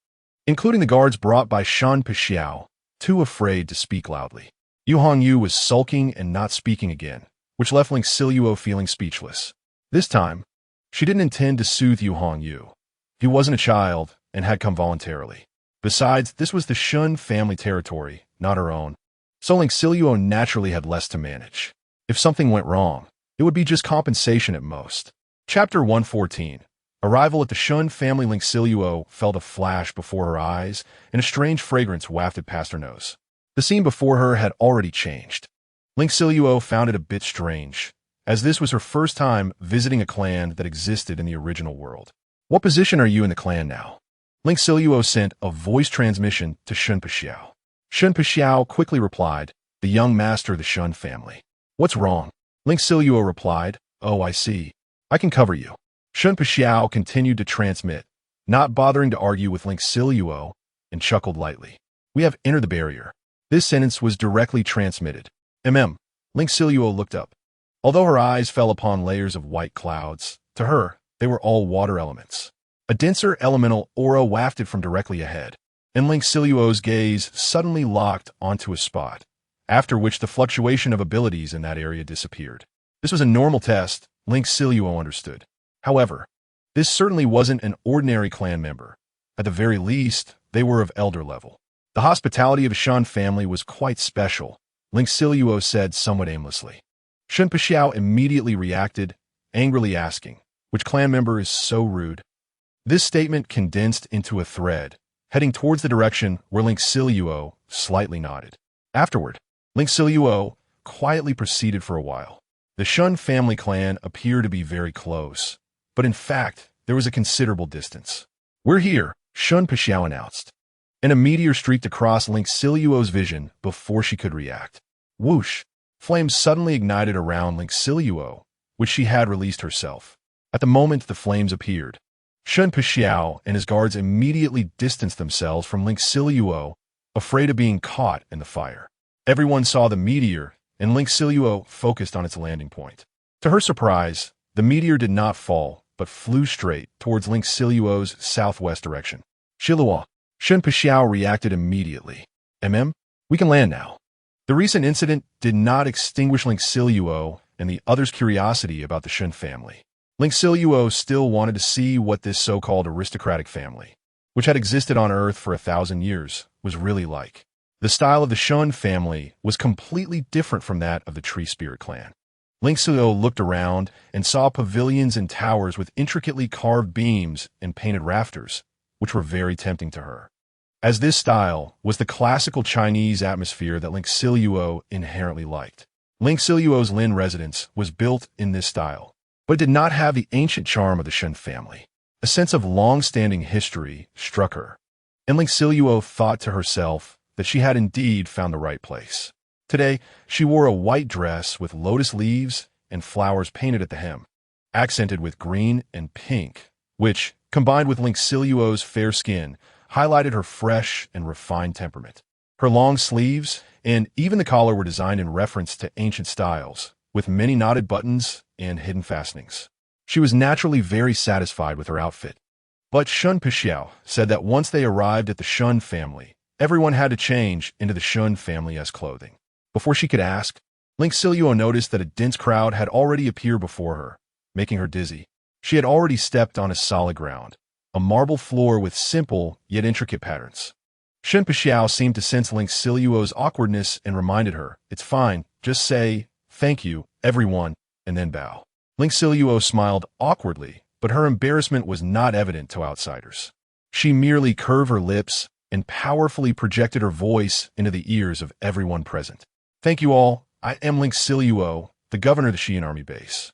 [SPEAKER 1] including the guards brought by Shun Pashao, too afraid to speak loudly. Yu was sulking and not speaking again, which left Lin Xiluo feeling speechless. This time, she didn't intend to soothe Yu. He wasn't a child and had come voluntarily. Besides, this was the Shun family territory, not her own, so Lin Xiluo naturally had less to manage. If something went wrong, it would be just compensation at most. Chapter 114. Arrival at the Shun family. Lin Xiluo felt a flash before her eyes, and a strange fragrance wafted past her nose. The scene before her had already changed. Lin Xiluo found it a bit strange, as this was her first time visiting a clan that existed in the original world. "What position are you in the clan now?" Lin Xiluo sent a voice transmission to Shun Pashao. Shun Pashao quickly replied, "The young master of the Shun family." "What's wrong?" Lin Xiluo replied, "Oh, I see. I can cover you." Shun Pashao continued to transmit, not bothering to argue with Lin Xiluo, and chuckled lightly. "We have entered the barrier." This sentence was directly transmitted. Lin Xiluo looked up. Although her eyes fell upon layers of white clouds, to her, they were all water elements. A denser elemental aura wafted from directly ahead, and Lin Xiluo's gaze suddenly locked onto a spot, after which the fluctuation of abilities in that area disappeared. This was a normal test, Lin Xiluo understood. However, this certainly wasn't an ordinary clan member. At the very least, they were of elder level. The hospitality of the Shun family was quite special, Lin Xiluo said somewhat aimlessly. Shun Pashao immediately reacted, angrily asking, "Which clan member is so rude?" This statement condensed into a thread, heading towards the direction where Lin Xiluo slightly nodded. Afterward, Lin Xiluo quietly proceeded for a while. The Shun family clan appeared to be very close, but in fact, there was a considerable distance. "We're here," Shun Pashao announced. And a meteor streaked across Lin Xiluo's vision before she could react. Whoosh! Flames suddenly ignited around Lin Xiluo, which she had released herself. At the moment the flames appeared, Shun Pashao and his guards immediately distanced themselves from Lin Xiluo, afraid of being caught in the fire. Everyone saw the meteor, and Lin Xiluo focused on its landing point. To her surprise, the meteor did not fall, but flew straight towards Lin Xiluo's southwest direction. "Xiluo." Shun Pashao reacted immediately. We can land now." The recent incident did not extinguish Lin Xiluo and the others' curiosity about the Shun family. Lin Xiluo still wanted to see what this so-called aristocratic family, which had existed on Earth for 1,000 years, was really like. The style of the Shun family was completely different from that of the Tree Spirit clan. Lin Xiluo looked around and saw pavilions and towers with intricately carved beams and painted rafters, which were very tempting to her, as this style was the classical Chinese atmosphere that Lin Xiluo inherently liked. Lin Xiluo's Lin residence was built in this style, but did not have the ancient charm of the Shun family. A sense of long-standing history struck her, and Lin Xiluo thought to herself that she had indeed found the right place. Today, she wore a white dress with lotus leaves and flowers painted at the hem, accented with green and pink, which, combined with Lin Xiluo's fair skin, highlighted her fresh and refined temperament. Her long sleeves and even the collar were designed in reference to ancient styles, with many knotted buttons and hidden fastenings. She was naturally very satisfied with her outfit. But Shun Pixiao said that once they arrived at the Shun family, everyone had to change into the Shun family's clothing. Before she could ask, Lin Xiluo noticed that a dense crowd had already appeared before her, making her dizzy. She had already stepped on a solid ground, a marble floor with simple yet intricate patterns. Shun Pixiao seemed to sense Lin Xiluo's awkwardness and reminded her, "It's fine, just say, 'Thank you, everyone,' and then bow." Lin Xiluo smiled awkwardly, but her embarrassment was not evident to outsiders. She merely curved her lips and powerfully projected her voice into the ears of everyone present. "Thank you all, I am Lin Xiluo, the governor of the Xi'an army base."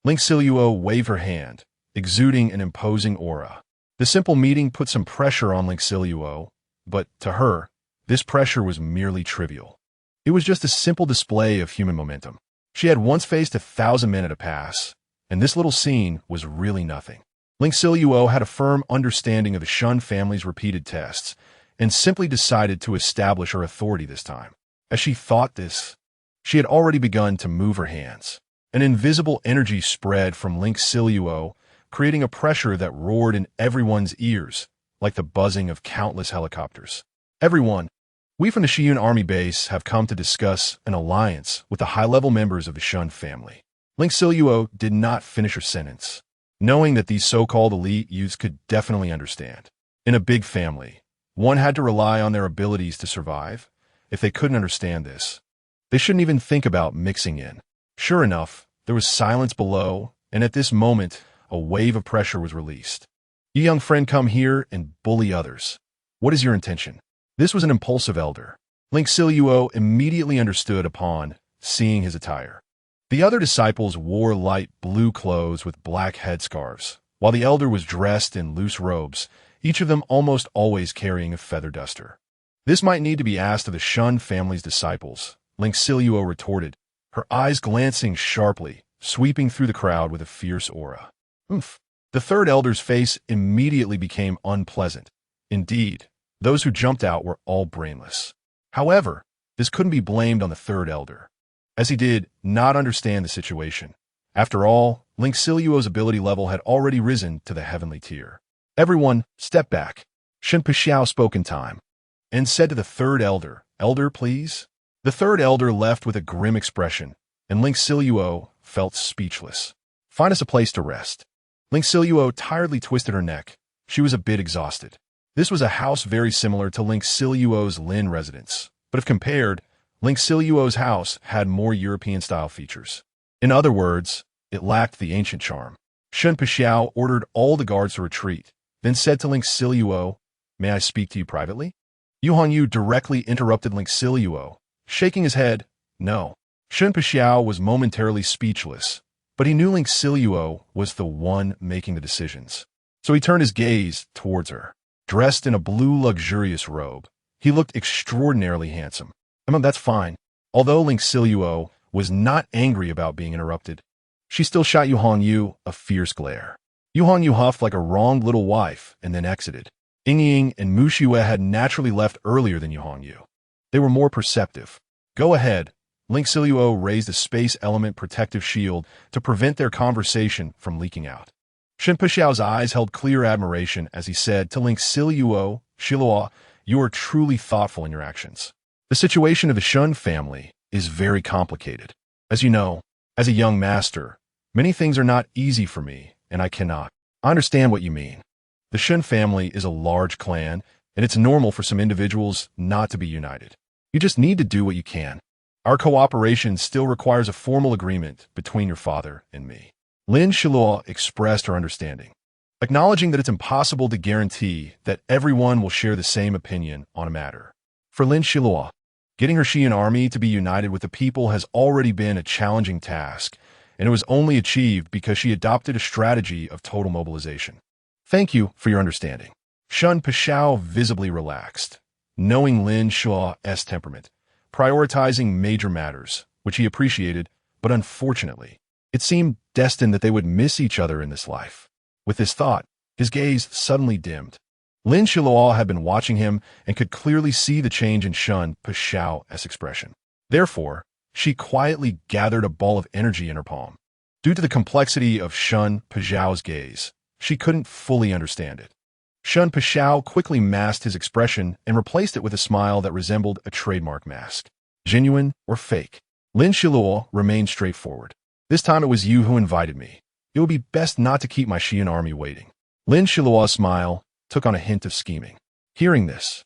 [SPEAKER 1] Lin Xiluo waved her hand, exuding an imposing aura. The simple meeting put some pressure on Lin Xiluo, but to her, this pressure was merely trivial. It was just a simple display of human momentum. She had once faced 1,000 men at a pass, and this little scene was really nothing. Lin Xiluo had a firm understanding of the Shun family's repeated tests, and simply decided to establish her authority this time. As she thought this, she had already begun to move her hands. An invisible energy spread from Lin Xiluo, creating a pressure that roared in everyone's ears, like the buzzing of countless helicopters. "Everyone, we from the Xi'an army base have come to discuss an alliance with the high-level members of the Shun family." Lin Xiluo did not finish her sentence, knowing that these so-called elite youths could definitely understand. In a big family, one had to rely on their abilities to survive. If they couldn't understand this, they shouldn't even think about mixing in. Sure enough, there was silence below, and at this moment, a wave of pressure was released. "You young friend, come here and bully others. What is your intention?" This was an impulsive elder. Lin Xiluo immediately understood upon seeing his attire. The other disciples wore light blue clothes with black headscarves, while the elder was dressed in loose robes, each of them almost always carrying a feather duster. "This might need to be asked of the Shun family's disciples," Lin Xiluo retorted, her eyes glancing sharply, sweeping through the crowd with a fierce aura. "Oomph." The third elder's face immediately became unpleasant. Indeed, those who jumped out were all brainless. However, this couldn't be blamed on the third elder, as he did not understand the situation. After all, Lin Xiluo's ability level had already risen to the heavenly tier. "Everyone, step back." Shun Pixiao spoke in time, and said to the third elder, "Elder, please." The third elder left with a grim expression, and Lin Xiluo felt speechless. "Find us a place to rest." Lin Xiluo tiredly twisted her neck. She was a bit exhausted. This was a house very similar to Lin Xiluo's Lin residence, but if compared, Lin Xiluo's house had more European-style features. In other words, it lacked the ancient charm. Shun Pixiao ordered all the guards to retreat, then said to Lin Xiluo, "May I speak to you privately?" Yu directly interrupted Lin Xiluo, shaking his head, "No." Shun Pixiao was momentarily speechless, but he knew Lin Xiluo was the one making the decisions. So he turned his gaze towards her. Dressed in a blue luxurious robe, he looked extraordinarily handsome. That's fine." Although Lin Xiluo was not angry about being interrupted, she still shot Yu a fierce glare. Yu huffed like a wronged little wife and then exited. Ying and Mu Shue had naturally left earlier than Yu. They were more perceptive. "Go ahead." Lin Xiluo raised a space element protective shield to prevent their conversation from leaking out. Shun Pixiao's eyes held clear admiration as he said to Lin Xiluo, "Xiluo, you are truly thoughtful in your actions." The situation of the Shun family is very complicated. As you know, as a young master, many things are not easy for me, and I cannot. I understand what you mean. The Shun family is a large clan, and it's normal for some individuals not to be united. You just need to do what you can. Our cooperation still requires a formal agreement between your father and me. Lin Xiluo expressed her understanding, acknowledging that it's impossible to guarantee that everyone will share the same opinion on a matter. For Lin Xiluo, getting her Xi'an army to be united with the people has already been a challenging task, and it was only achieved because she adopted a strategy of total mobilization. "Thank you for your understanding." Shun Pixiao visibly relaxed, knowing Lin Xiluo's temperament, prioritizing major matters, which he appreciated, but unfortunately, it seemed destined that they would miss each other in this life. With this thought, his gaze suddenly dimmed. Lin Xiluo had been watching him and could clearly see the change in Shun Pixiao's expression. Therefore, she quietly gathered a ball of energy in her palm. Due to the complexity of Shun Pazhao's gaze, she couldn't fully understand it. Shun Pazhao quickly masked his expression and replaced it with a smile that resembled a trademark mask. Genuine or fake? Lin Xiluo remained straightforward. This time it was you who invited me. It would be best not to keep my Xian army waiting. Lin Xiluo's smile took on a hint of scheming. Hearing this,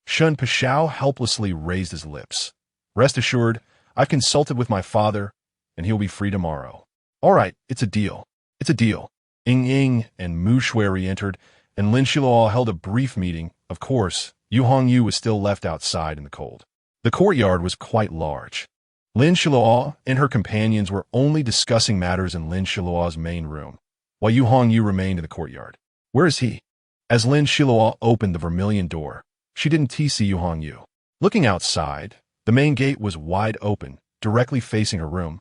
[SPEAKER 1] Shun Pazhao helplessly raised his lips. Rest assured, I've consulted with my father, and he'll be free tomorrow. All right, it's a deal. It's a deal. Ying and Mu Shui re-entered, and Lin Xiluo held a brief meeting. Of course, Yu Hongyu was still left outside in the cold. The courtyard was quite large. Lin Xiluo and her companions were only discussing matters in Lin Xiluo's main room, while Yu Hongyu remained in the courtyard. Where is he? As Lin Xiluo opened the vermilion door, she didn't see Yu Hongyu. Looking outside, the main gate was wide open, directly facing her room,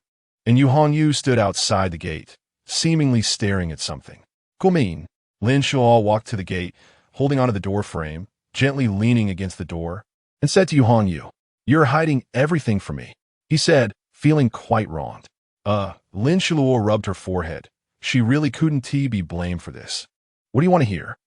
[SPEAKER 1] and Yu Hongyu stood outside the gate, seemingly staring at something. Gumin. Lin Xiluo walked to the gate, holding onto the door frame, gently leaning against the door, and said to Yu Hongyu, "You're hiding everything from me," he said, feeling quite wronged. Lin Xiluo rubbed her forehead. She really couldn't be blamed for this. What do you want to hear?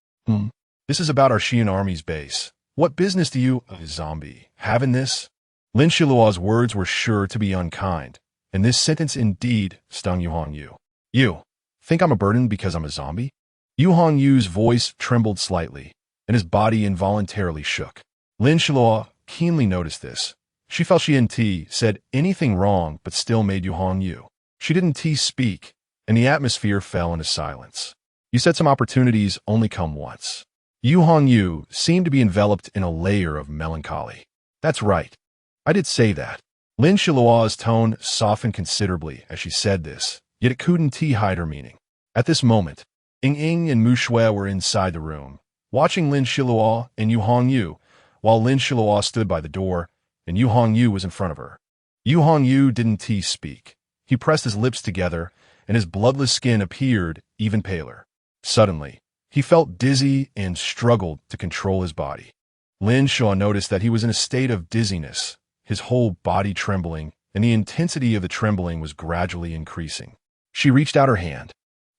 [SPEAKER 1] This is about our Xian army's base. What business do you, a zombie, have in this? Lin Xiluo's words were sure to be unkind, and this sentence indeed stung Yu Hongyu. You think I'm a burden because I'm a zombie? Yu Hongyu's voice trembled slightly, and his body involuntarily shook. Lin Xiluo keenly noticed this. She felt she hadn't said anything wrong, but still made Yu Hongyu. She didn't speak, and the atmosphere fell into silence. You said some opportunities only come once. Yu Hongyu seemed to be enveloped in a layer of melancholy. That's right. I did say that. Lin Xiluo's tone softened considerably as she said this, yet it couldn't hide her meaning. At this moment, Ying and Mu Shui were inside the room, watching Lin Xiluo and Yu Hongyu, while Lin Xiluo stood by the door, and Yu Hongyu was in front of her. Yu Hongyu didn't speak. He pressed his lips together, and his bloodless skin appeared even paler. Suddenly, he felt dizzy and struggled to control his body. Lin Xiluo noticed that he was in a state of dizziness, his whole body trembling, and the intensity of the trembling was gradually increasing. She reached out her hand,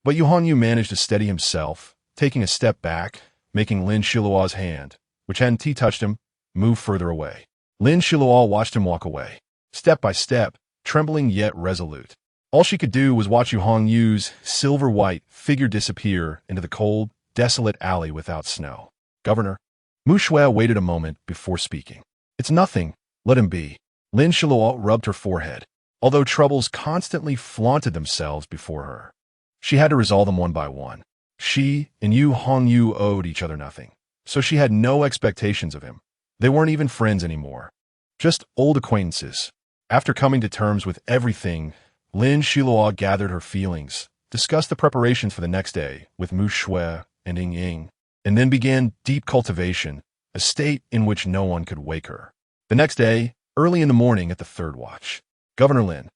[SPEAKER 1] but Yu Hongyu managed to steady himself, taking a step back, making Lin Xiluo's hand, which hadn't touched him, move further away. Lin Xiluo watched him walk away, step by step, trembling yet resolute. All she could do was watch Yu Hongyu's silver-white figure disappear into the cold, desolate alley without snow. Governor. Mu Shui waited a moment before speaking. It's nothing. Let him be. Lin Xiluo rubbed her forehead. Although troubles constantly flaunted themselves before her, she had to resolve them one by one. She and Yu Hongyu owed each other nothing, so she had no expectations of him. They weren't even friends anymore, just old acquaintances. After coming to terms with everything, Lin Xiluo gathered her feelings, discussed the preparations for the next day with Mu Shui and Ying, and then began deep cultivation, a state in which no one could wake her. The next day, early in the morning at the third watch, Governor Lin.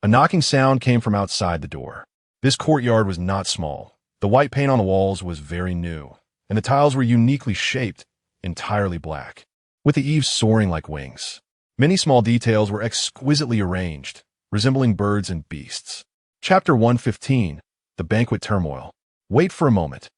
[SPEAKER 1] A knocking sound came from outside the door. This courtyard was not small. The white paint on the walls was very new, and the tiles were uniquely shaped, entirely black, with the eaves soaring like wings. Many small details were exquisitely arranged, resembling birds and beasts. Chapter 115, The Banquet Turmoil. Wait for a moment.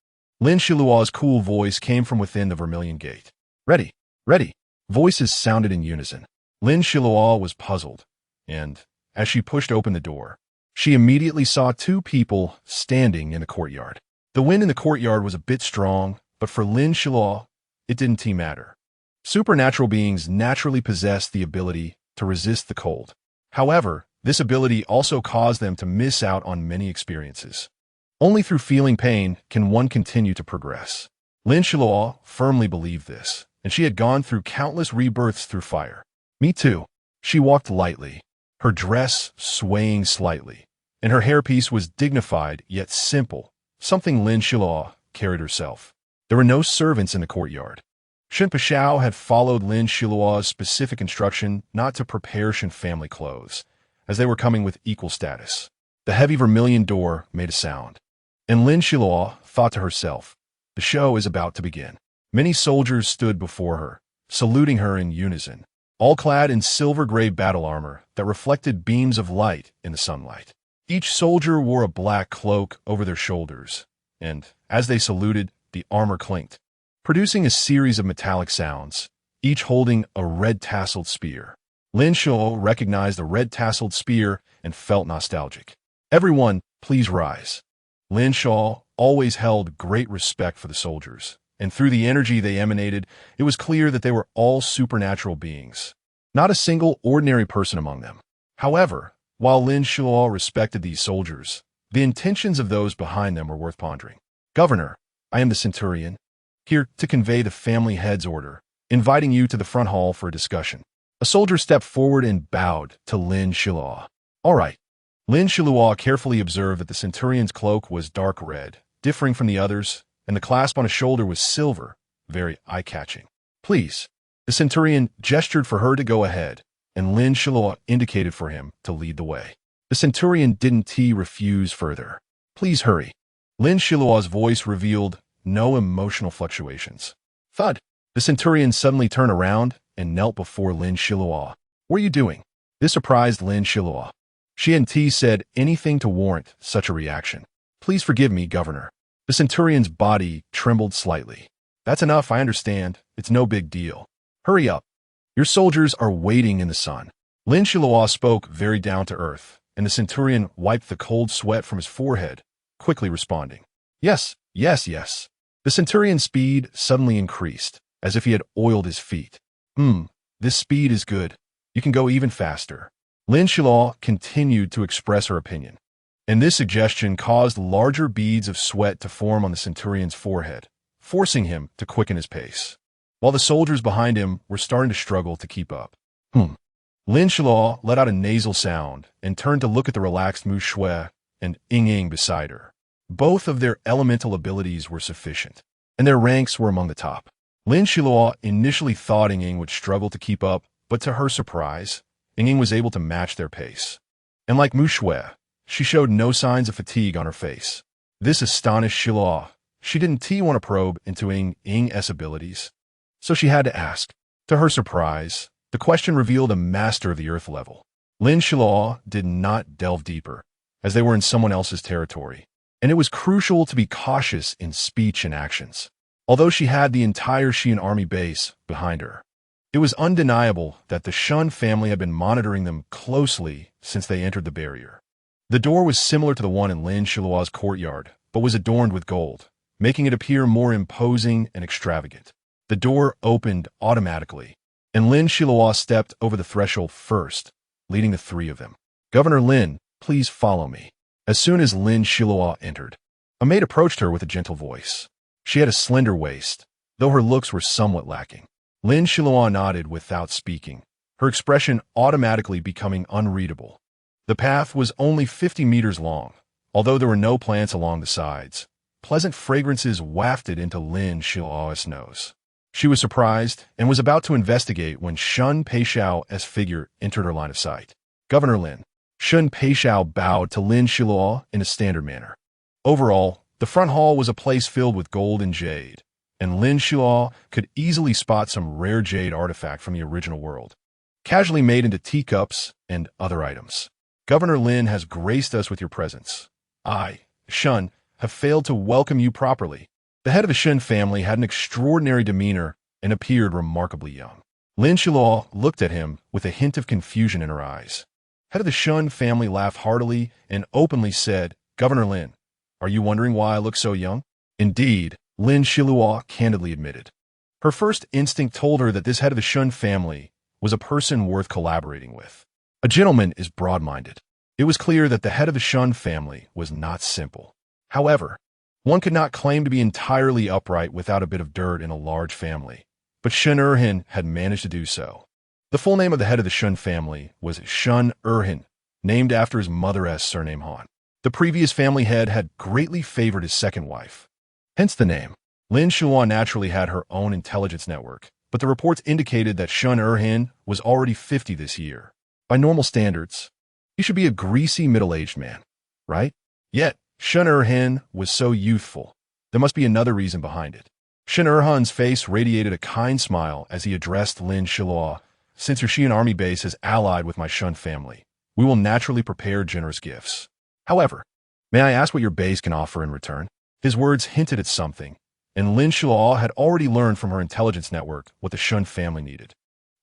[SPEAKER 1] Lin Xiluo's cool voice came from within the vermilion gate. Ready, ready. Voices sounded in unison. Lin Xiluo was puzzled, and, as she pushed open the door, she immediately saw two people standing in the courtyard. The wind in the courtyard was a bit strong, but for Lin Xiluo, it didn't matter. Supernatural beings naturally possess the ability to resist the cold. However, this ability also caused them to miss out on many experiences. Only through feeling pain can one continue to progress. Lin Xiluo firmly believed this, and she had gone through countless rebirths through fire. Me too. She walked lightly, her dress swaying slightly, and her hairpiece was dignified yet simple, something Lin Xiluo carried herself. There were no servants in the courtyard. Shen Pashao had followed Lin Xiluo's specific instruction not to prepare Shen family clothes, as they were coming with equal status. The heavy vermilion door made a sound, and Lin Xiluo thought to herself, the show is about to begin. Many soldiers stood before her, saluting her in unison, all clad in silver-gray battle armor that reflected beams of light in the sunlight. Each soldier wore a black cloak over their shoulders, and, as they saluted, the armor clinked, producing a series of metallic sounds, each holding a red-tasseled spear. Lin Xiluo recognized the red-tasseled spear and felt nostalgic. "Everyone, please rise." Lin Xiluo always held great respect for the soldiers, and through the energy they emanated, it was clear that they were all supernatural beings, not a single ordinary person among them. However, while Lin Xiluo respected these soldiers, the intentions of those behind them were worth pondering. "Governor, I am the Centurion, here to convey the family head's order, inviting you to the front hall for a discussion." A soldier stepped forward and bowed to Lin Xiluo. "All right." Lin Xiluo carefully observed that the Centurion's cloak was dark red, differing from the others, and the clasp on his shoulder was silver, very eye-catching. "Please." The Centurion gestured for her to go ahead, and Lin Xiluo indicated for him to lead the way. The Centurion didn't refuse further. "Please hurry." Lin Xiluo's voice revealed no emotional fluctuations. Thud! The Centurion suddenly turned around and knelt before Lin Xiluo. "What are you doing?" This surprised Lin Xiluo. She hadn't said anything to warrant such a reaction. "Please forgive me, Governor." The Centurion's body trembled slightly. "That's enough, I understand. It's no big deal. Hurry up. Your soldiers are waiting in the sun." Lin Xiluo spoke very down to earth, and the Centurion wiped the cold sweat from his forehead, quickly responding, "Yes, yes, yes." The Centurion's speed suddenly increased, as if he had oiled his feet. This speed is good. You can go even faster." Lin Xiluo continued to express her opinion, and this suggestion caused larger beads of sweat to form on the Centurion's forehead, forcing him to quicken his pace, while the soldiers behind him were starting to struggle to keep up. Lin Xiluo let out a nasal sound and turned to look at the relaxed Mu Shui and Ying beside her. Both of their elemental abilities were sufficient, and their ranks were among the top. Lin Xiluo initially thought Ying would struggle to keep up, but to her surprise, Ying was able to match their pace. And like Mu Shui, she showed no signs of fatigue on her face. This astonished Xiluo. She didn't want to probe into Ying's abilities, so she had to ask. To her surprise, the question revealed a master of the earth level. Lin Xiluo did not delve deeper, as they were in someone else's territory, and it was crucial to be cautious in speech and actions. Although she had the entire Xian army base behind her, it was undeniable that the Shun family had been monitoring them closely since they entered the barrier. The door was similar to the one in Lin Xiluo's courtyard, but was adorned with gold, making it appear more imposing and extravagant. The door opened automatically, and Lin Xiluo stepped over the threshold first, leading the three of them. "Governor Lin, please follow me." As soon as Lin Xiluo entered, a maid approached her with a gentle voice. She had a slender waist, though her looks were somewhat lacking. Lin Xiluo nodded without speaking, her expression automatically becoming unreadable. The path was only 50 meters long, although there were no plants along the sides. Pleasant fragrances wafted into Lin Xiluo's nose. She was surprised and was about to investigate when Shun Peixiao's figure entered her line of sight. "Governor Lin." Shun Peixiao bowed to Lin Xiluo in a standard manner. Overall, the front hall was a place filled with gold and jade, and Lin Xiluo could easily spot some rare jade artifact from the original world, casually made into teacups and other items. "Governor Lin has graced us with your presence. I, Shun, have failed to welcome you properly." The head of the Shun family had an extraordinary demeanor and appeared remarkably young. Lin Xiluo looked at him with a hint of confusion in her eyes. Head of the Shun family laughed heartily and openly said, "Governor Lin, are you wondering why I look so young?" "Indeed," Lin Xiluo candidly admitted. Her first instinct told her that this head of the Shun family was a person worth collaborating with. A gentleman is broad-minded. It was clear that the head of the Shun family was not simple. However, one could not claim to be entirely upright without a bit of dirt in a large family, but Shun Erhin had managed to do so. The full name of the head of the Shun family was Shun Erhin, named after his mother's surname Han. The previous family head had greatly favored his second wife, hence the name. Lin Xiluo naturally had her own intelligence network, but the reports indicated that Shun Erhin was already 50 this year. By normal standards, he should be a greasy middle-aged man, right? Yet, Shun Erhin was so youthful. There must be another reason behind it. Shun Erhan's face radiated a kind smile as he addressed Lin Xiluo. "Since your Xian army base is allied with my Shun family, we will naturally prepare generous gifts." However, may I ask what your base can offer in return? His words hinted at something, and Lin Xiluo had already learned from her intelligence network what the Shun family needed.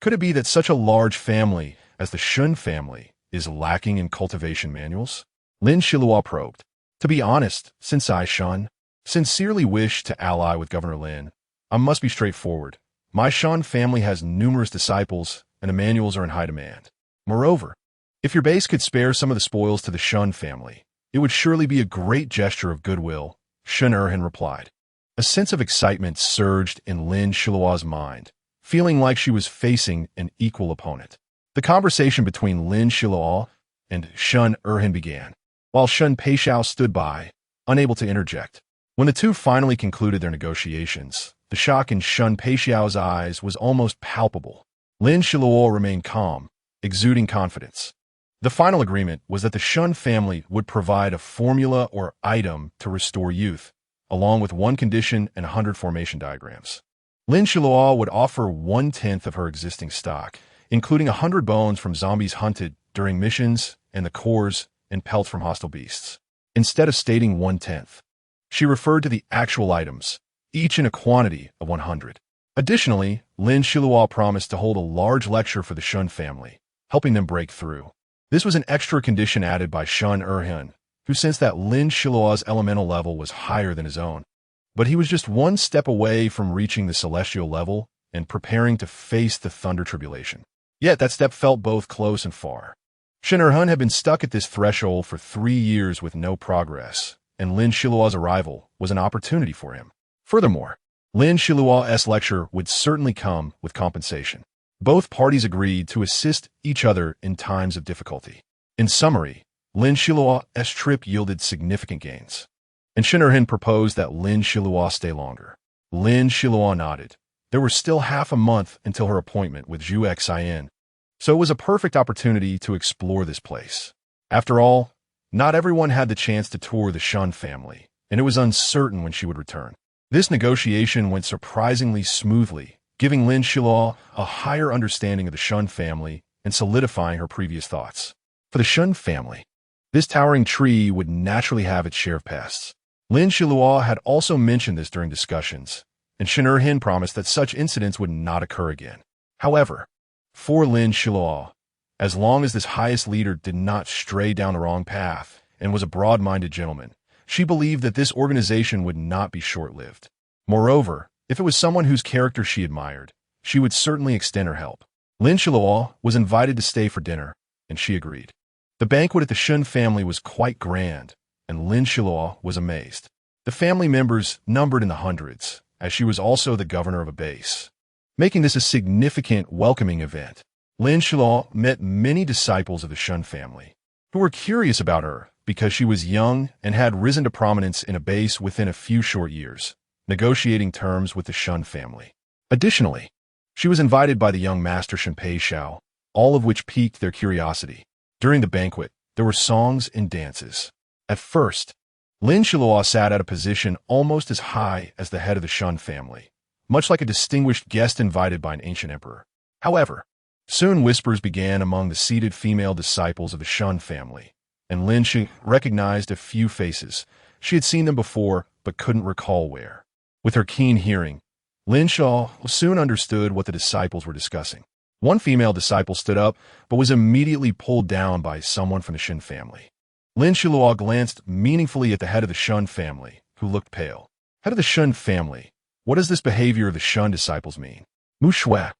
[SPEAKER 1] Could it be that such a large family as the Shun family is lacking in cultivation manuals? Lin Xiluo probed. To be honest, since I, Shun, sincerely wish to ally with Governor Lin, I must be straightforward. My Shun family has numerous disciples, and the manuals are in high demand. Moreover, if your base could spare some of the spoils to the Shun family, it would surely be a great gesture of goodwill, Shun Erhan replied. A sense of excitement surged in Lin Xiluo's mind, feeling like she was facing an equal opponent. The conversation between Lin Xiluo and Shun Erhan began, while Shun Peixiao stood by, unable to interject. When the two finally concluded their negotiations, the shock in Shun Peixiao's eyes was almost palpable. Lin Xiluo remained calm, exuding confidence. The final agreement was that the Shun family would provide a formula or item to restore youth, along with one condition and 100 formation diagrams. Lin Xiluo would offer 1/10 of her existing stock, including 100 bones from zombies hunted during missions and the cores and pelts from hostile beasts. Instead of stating 1/10, she referred to the actual items, each in a quantity of 100. Additionally, Lin Xiluo promised to hold a large lecture for the Shun family, helping them break through. This was an extra condition added by Shun Erhan, who sensed that Lin Xiluo's elemental level was higher than his own. But he was just one step away from reaching the celestial level and preparing to face the thunder tribulation. Yet that step felt both close and far. Shun Erhan had been stuck at this threshold for 3 years with no progress, and Lin Xiluo's arrival was an opportunity for him. Furthermore, Lin Xiluo's lecture would certainly come with compensation. Both parties agreed to assist each other in times of difficulty. In summary, Lin Xiluo's trip yielded significant gains, and Shun Erhan proposed that Lin Xiluo stay longer. Lin Xiluo nodded. There was still half a month until her appointment with you.It, so it was a perfect opportunity to explore this place. After all, not everyone had the chance to tour the Shun family, and it was uncertain when she would return. This negotiation went surprisingly smoothly, giving Lin Xiluo a higher understanding of the Shun family and solidifying her previous thoughts. For the Shun family, this towering tree would naturally have its share of pests. Lin Xiluo had also mentioned this during discussions, and Shun Erhan promised that such incidents would not occur again. However, for Lin Xiluo, as long as this highest leader did not stray down the wrong path and was a broad-minded gentleman, she believed that this organization would not be short-lived. Moreover, if it was someone whose character she admired, she would certainly extend her help. Lin Xiluo was invited to stay for dinner, and she agreed. The banquet at the Shun family was quite grand, and Lin Xiluo was amazed. The family members numbered in the hundreds, as she was also the governor of a base, making this a significant welcoming event. Lin Xiluo met many disciples of the Shun family, who were curious about her because she was young and had risen to prominence in a base within a few short years, negotiating terms with the Shun family. Additionally, she was invited by the young master Shun Peixiao, all of which piqued their curiosity. During the banquet, there were songs and dances. At first, Lin Xiluo sat at a position almost as high as the head of the Shun family, much like a distinguished guest invited by an ancient emperor. However, soon whispers began among the seated female disciples of the Shun family, and Lin Xiluo recognized a few faces. She had seen them before, but couldn't recall where. With her keen hearing, Lin Xiluo soon understood what the disciples were discussing. One female disciple stood up, but was immediately pulled down by someone from the Shun family. Lin Xiluo glanced meaningfully at the head of the Shun family, who looked pale. Head of the Shun family, what does this behavior of the Shun disciples mean? Mu Shui,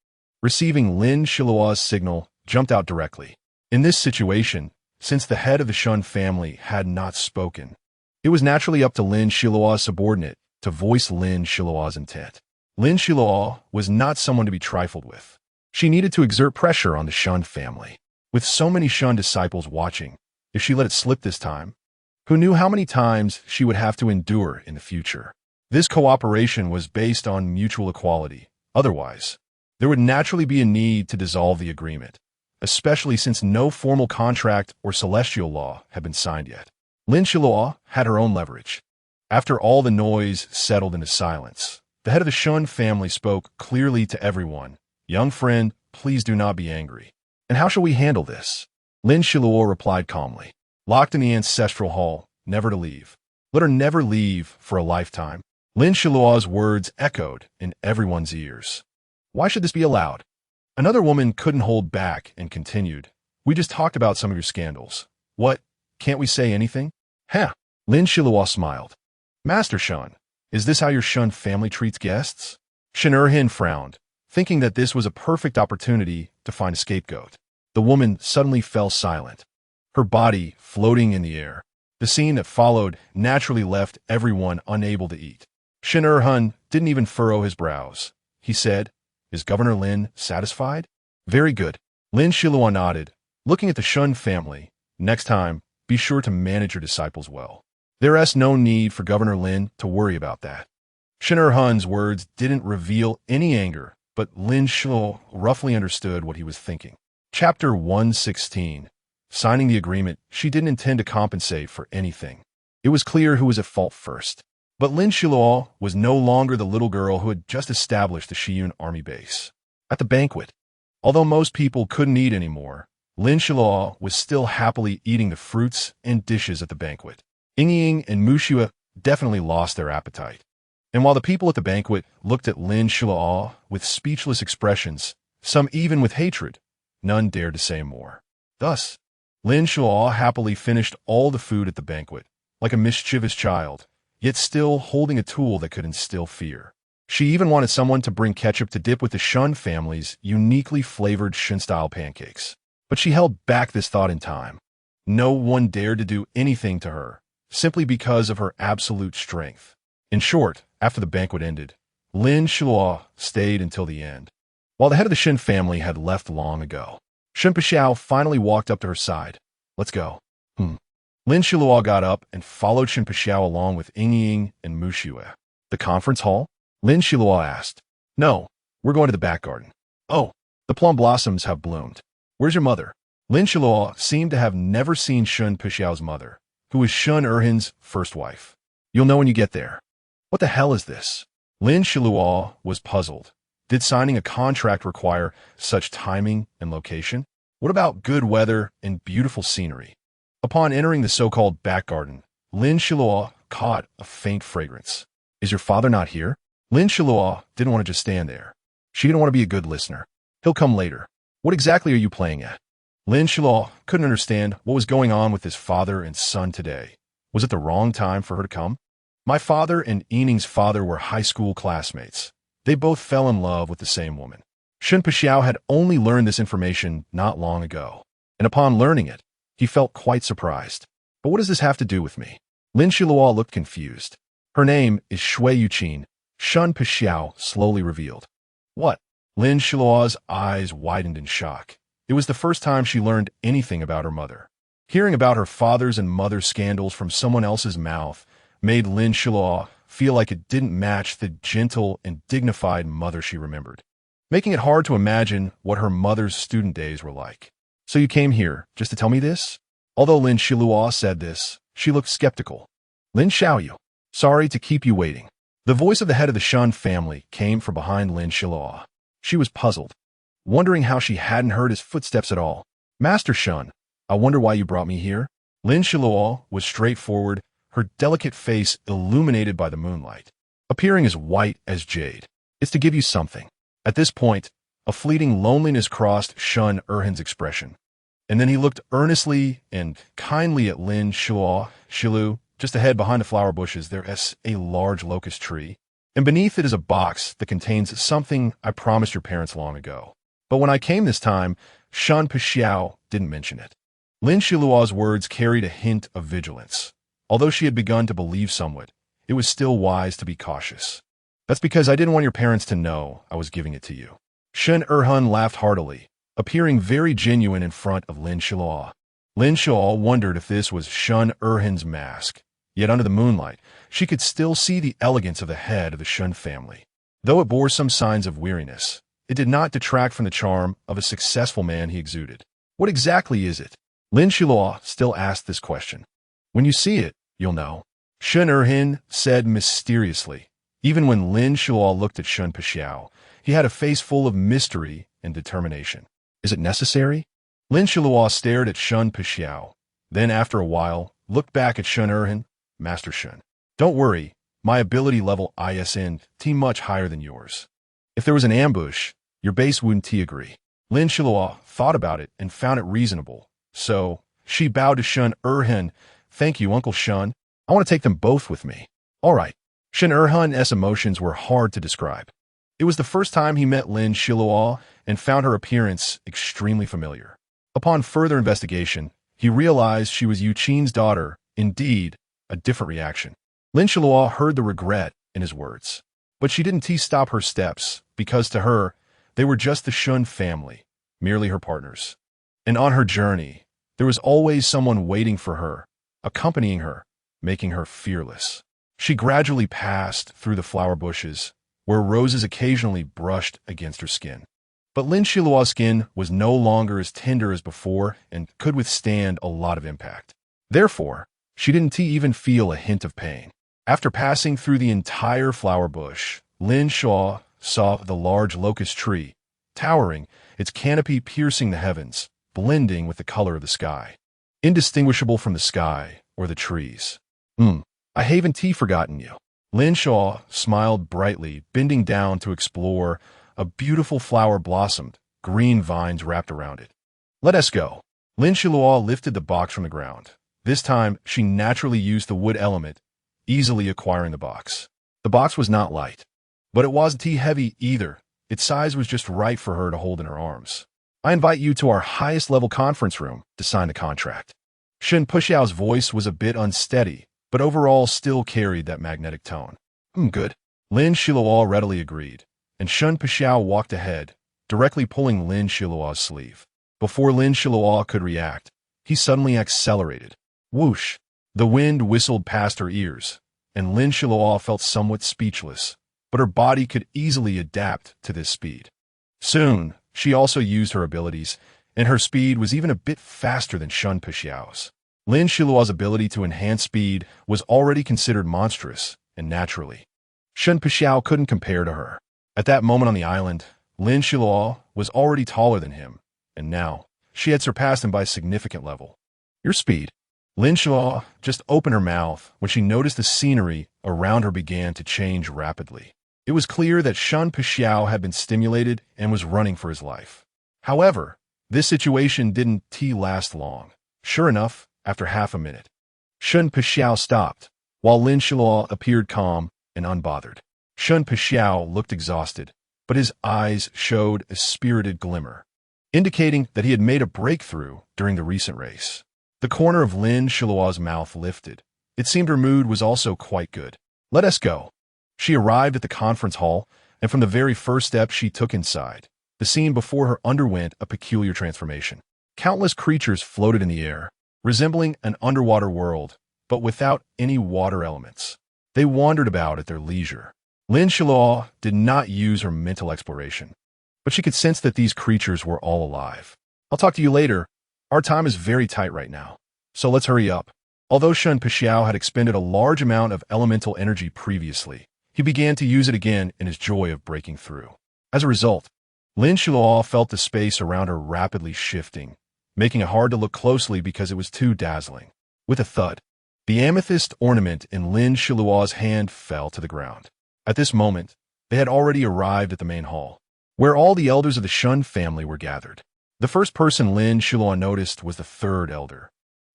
[SPEAKER 1] receiving Lin Xiluo's signal, jumped out directly. In this situation, since the head of the Shun family had not spoken, it was naturally up to Lin Xiluo's subordinate to voice Lin Xiluo's intent. Lin Xiluo was not someone to be trifled with. She needed to exert pressure on the Shun family. With so many Shun disciples watching, if she let it slip this time, who knew how many times she would have to endure in the future? This cooperation was based on mutual equality. Otherwise, there would naturally be a need to dissolve the agreement, especially since no formal contract or celestial law had been signed yet. Lin Xiluo had her own leverage. After all the noise settled into silence, the head of the Shun family spoke clearly to everyone. Young friend, please do not be angry. And how shall we handle this? Lin Xiluo replied calmly. locked in the ancestral hall, never to leave. Let her never leave for a lifetime. Lin Xiluo's words echoed in everyone's ears. Why should this be allowed? Another woman couldn't hold back and continued. We just talked about some of your scandals. What? Can't we say anything? Huh. Lin Xiluo smiled. Master Shun, is this how your Shun family treats guests? Shen Erhin frowned, thinking that this was a perfect opportunity to find a scapegoat. The woman suddenly fell silent, her body floating in the air. The scene that followed naturally left everyone unable to eat. Shen Erhin didn't even furrow his brows. He said, Is Governor Lin satisfied? Very good. Lin Xiluo nodded, looking at the Shun family. Next time, be sure to manage your disciples well. There is no need for Governor Lin to worry about that. Shen Erhin's words didn't reveal any anger, but Lin Xiluo roughly understood what he was thinking. Chapter 116. Signing the agreement, she didn't intend to compensate for anything. It was clear who was at fault first. But Lin Xiluo was no longer the little girl who had just established the Shiyun army base. At the banquet, although most people couldn't eat anymore, Lin Xiluo was still happily eating the fruits and dishes at the banquet. Ying and Muxue definitely lost their appetite. And while the people at the banquet looked at Lin Xiluo with speechless expressions, some even with hatred, none dared to say more. Thus, Lin Xiluo happily finished all the food at the banquet, like a mischievous child, yet still holding a tool that could instill fear. She even wanted someone to bring ketchup to dip with the Shun family's uniquely flavored Shun-style pancakes. But she held back this thought in time. No one dared to do anything to her, simply because of her absolute strength. In short, after the banquet ended, Lin Xiluo stayed until the end, while the head of the Shen family had left long ago. Shen Pixiao finally walked up to her side. Let's go. Lin Xiluo got up and followed Shen Pixiao along with Ying and Muxue. The conference hall? Lin Xiluo asked. No, we're going to the back garden. Oh, the plum blossoms have bloomed. Where's your mother? Lin Xiluo seemed to have never seen Shen Pixiao's mother, who was Shun Erhin's first wife. You'll know when you get there. What the hell is this? Lin Xiluo was puzzled. Did signing a contract require such timing and location? What about good weather and beautiful scenery? Upon entering the so-called back garden, Lin Xiluo caught a faint fragrance. Is your father not here? Lin Xiluo didn't want to just stand there. She didn't want to be a good listener. He'll come later. What exactly are you playing at? Lin Xiluo couldn't understand what was going on with his father and son today. Was it the wrong time for her to come? My father and Yining's father were high school classmates. They both fell in love with the same woman. Shen Pixiao had only learned this information not long ago, and upon learning it, he felt quite surprised. But what does this have to do with me? Lin Xiluo looked confused. Her name is Shui Yuqin, Shen Pixiao slowly revealed. What? Lin Xiluo's eyes widened in shock. It was the first time she learned anything about her mother. Hearing about her father's and mother's scandals from someone else's mouth made Lin Xiluo feel like it didn't match the gentle and dignified mother she remembered, making it hard to imagine what her mother's student days were like. So you came here just to tell me this? Although Lin Xiluo said this, she looked skeptical. Lin Xiaoyu, sorry to keep you waiting. The voice of the head of the Shun family came from behind Lin Xiluo. She was puzzled, wondering how she hadn't heard his footsteps at all. Master Shun, I wonder why you brought me here? Lin Xiluo was straightforward, her delicate face illuminated by the moonlight, appearing as white as jade. It's to give you something. At this point, a fleeting loneliness crossed Shun Erhin's expression, and then he looked earnestly and kindly at Lin Xiluo. Just ahead behind the flower bushes there is a large locust tree, and beneath it is a box that contains something I promised your parents long ago. But when I came this time, Shen Pixiao didn't mention it. Lin Xiluo's words carried a hint of vigilance. Although she had begun to believe somewhat, it was still wise to be cautious. That's because I didn't want your parents to know I was giving it to you. Shen Erhin laughed heartily, appearing very genuine in front of Lin Xiluo. Lin Xiluo wondered if this was Shen Erhin's mask. Yet under the moonlight, she could still see the elegance of the head of the Shun family. Though it bore some signs of weariness, it did not detract from the charm of a successful man he exuded. What exactly is it? Lin Xiluo still asked this question. When you see it, you'll know. Shen Erhin said mysteriously. Even when Lin Xiluo looked at Shen Pixiao, he had a face full of mystery and determination. Is it necessary? Lin Xiluo stared at Shen Pixiao. Then, after a while, looked back at Shun Erhan, Master Shun. Don't worry, my ability level isn't much higher than yours. If there was an ambush, your base wouldn't agree. Lin Xiluo thought about it and found it reasonable. So, she bowed to Shun Erhan. Thank you, Uncle Shun. I want to take them both with me. All right. Shun Erhan's emotions were hard to describe. It was the first time he met Lin Xiluo and found her appearance extremely familiar. Upon further investigation, he realized she was Yu Qin's daughter. Indeed, a different reaction. Lin Xiluo heard the regret in his words. But she didn't stop her steps, because to her, they were just the Shun family, merely her partners. And on her journey, there was always someone waiting for her, accompanying her, making her fearless. She gradually passed through the flower bushes, where roses occasionally brushed against her skin. But Lin Xiluo's skin was no longer as tender as before and could withstand a lot of impact. Therefore, she didn't even feel a hint of pain. After passing through the entire flower bush, Lin Xiluo saw the large locust tree, towering, its canopy piercing the heavens, blending with the color of the sky. Indistinguishable from the sky or the trees. I haven't forgotten you. Lin Xiluo smiled brightly, bending down to explore. A beautiful flower blossomed, green vines wrapped around it. Let us go. Lin Xiluo lifted the box from the ground. This time, she naturally used the wood element, easily acquiring the box. The box was not light, but it wasn't heavy either. Its size was just right for her to hold in her arms. I invite you to our highest level conference room to sign the contract. Shen Puxiao's voice was a bit unsteady, but overall still carried that magnetic tone. Good. Lin Xiluo readily agreed, and Shun Puxiao walked ahead, directly pulling Lin Xiluo's sleeve. Before Lin Xiluo could react, he suddenly accelerated. Whoosh! The wind whistled past her ears, and Lin Xiluo felt somewhat speechless, but her body could easily adapt to this speed. Soon, she also used her abilities, and her speed was even a bit faster than Shun Puxiao's. Lin Xiluo's ability to enhance speed was already considered monstrous, and naturally, Shun Puxiao couldn't compare to her. At that moment on the island, Lin Xiluo was already taller than him, and now, she had surpassed him by a significant level. Your speed. Lin Xiluo just opened her mouth when she noticed the scenery around her began to change rapidly. It was clear that Shun Puxiao had been stimulated and was running for his life. However, this situation didn't last long. Sure enough, after half a minute, Shun Puxiao stopped, while Lin Xiluo appeared calm and unbothered. Shun Puxiao looked exhausted, but his eyes showed a spirited glimmer, indicating that he had made a breakthrough during the recent race. The corner of Lin Xiluo's mouth lifted. It seemed her mood was also quite good. Let us go. She arrived at the conference hall, and from the very first step she took inside, the scene before her underwent a peculiar transformation. Countless creatures floated in the air, resembling an underwater world, but without any water elements. They wandered about at their leisure. Lin Xiluo did not use her mental exploration, but she could sense that these creatures were all alive. I'll talk to you later. Our time is very tight right now, so let's hurry up. Although Shun Puxiao had expended a large amount of elemental energy previously, he began to use it again in his joy of breaking through. As a result, Lin Xiluo felt the space around her rapidly shifting, making it hard to look closely because it was too dazzling. With a thud, the amethyst ornament in Lin Xiluo's hand fell to the ground. At this moment, they had already arrived at the main hall, where all the elders of the Shun family were gathered. The first person Lin Xiluo noticed was the third elder,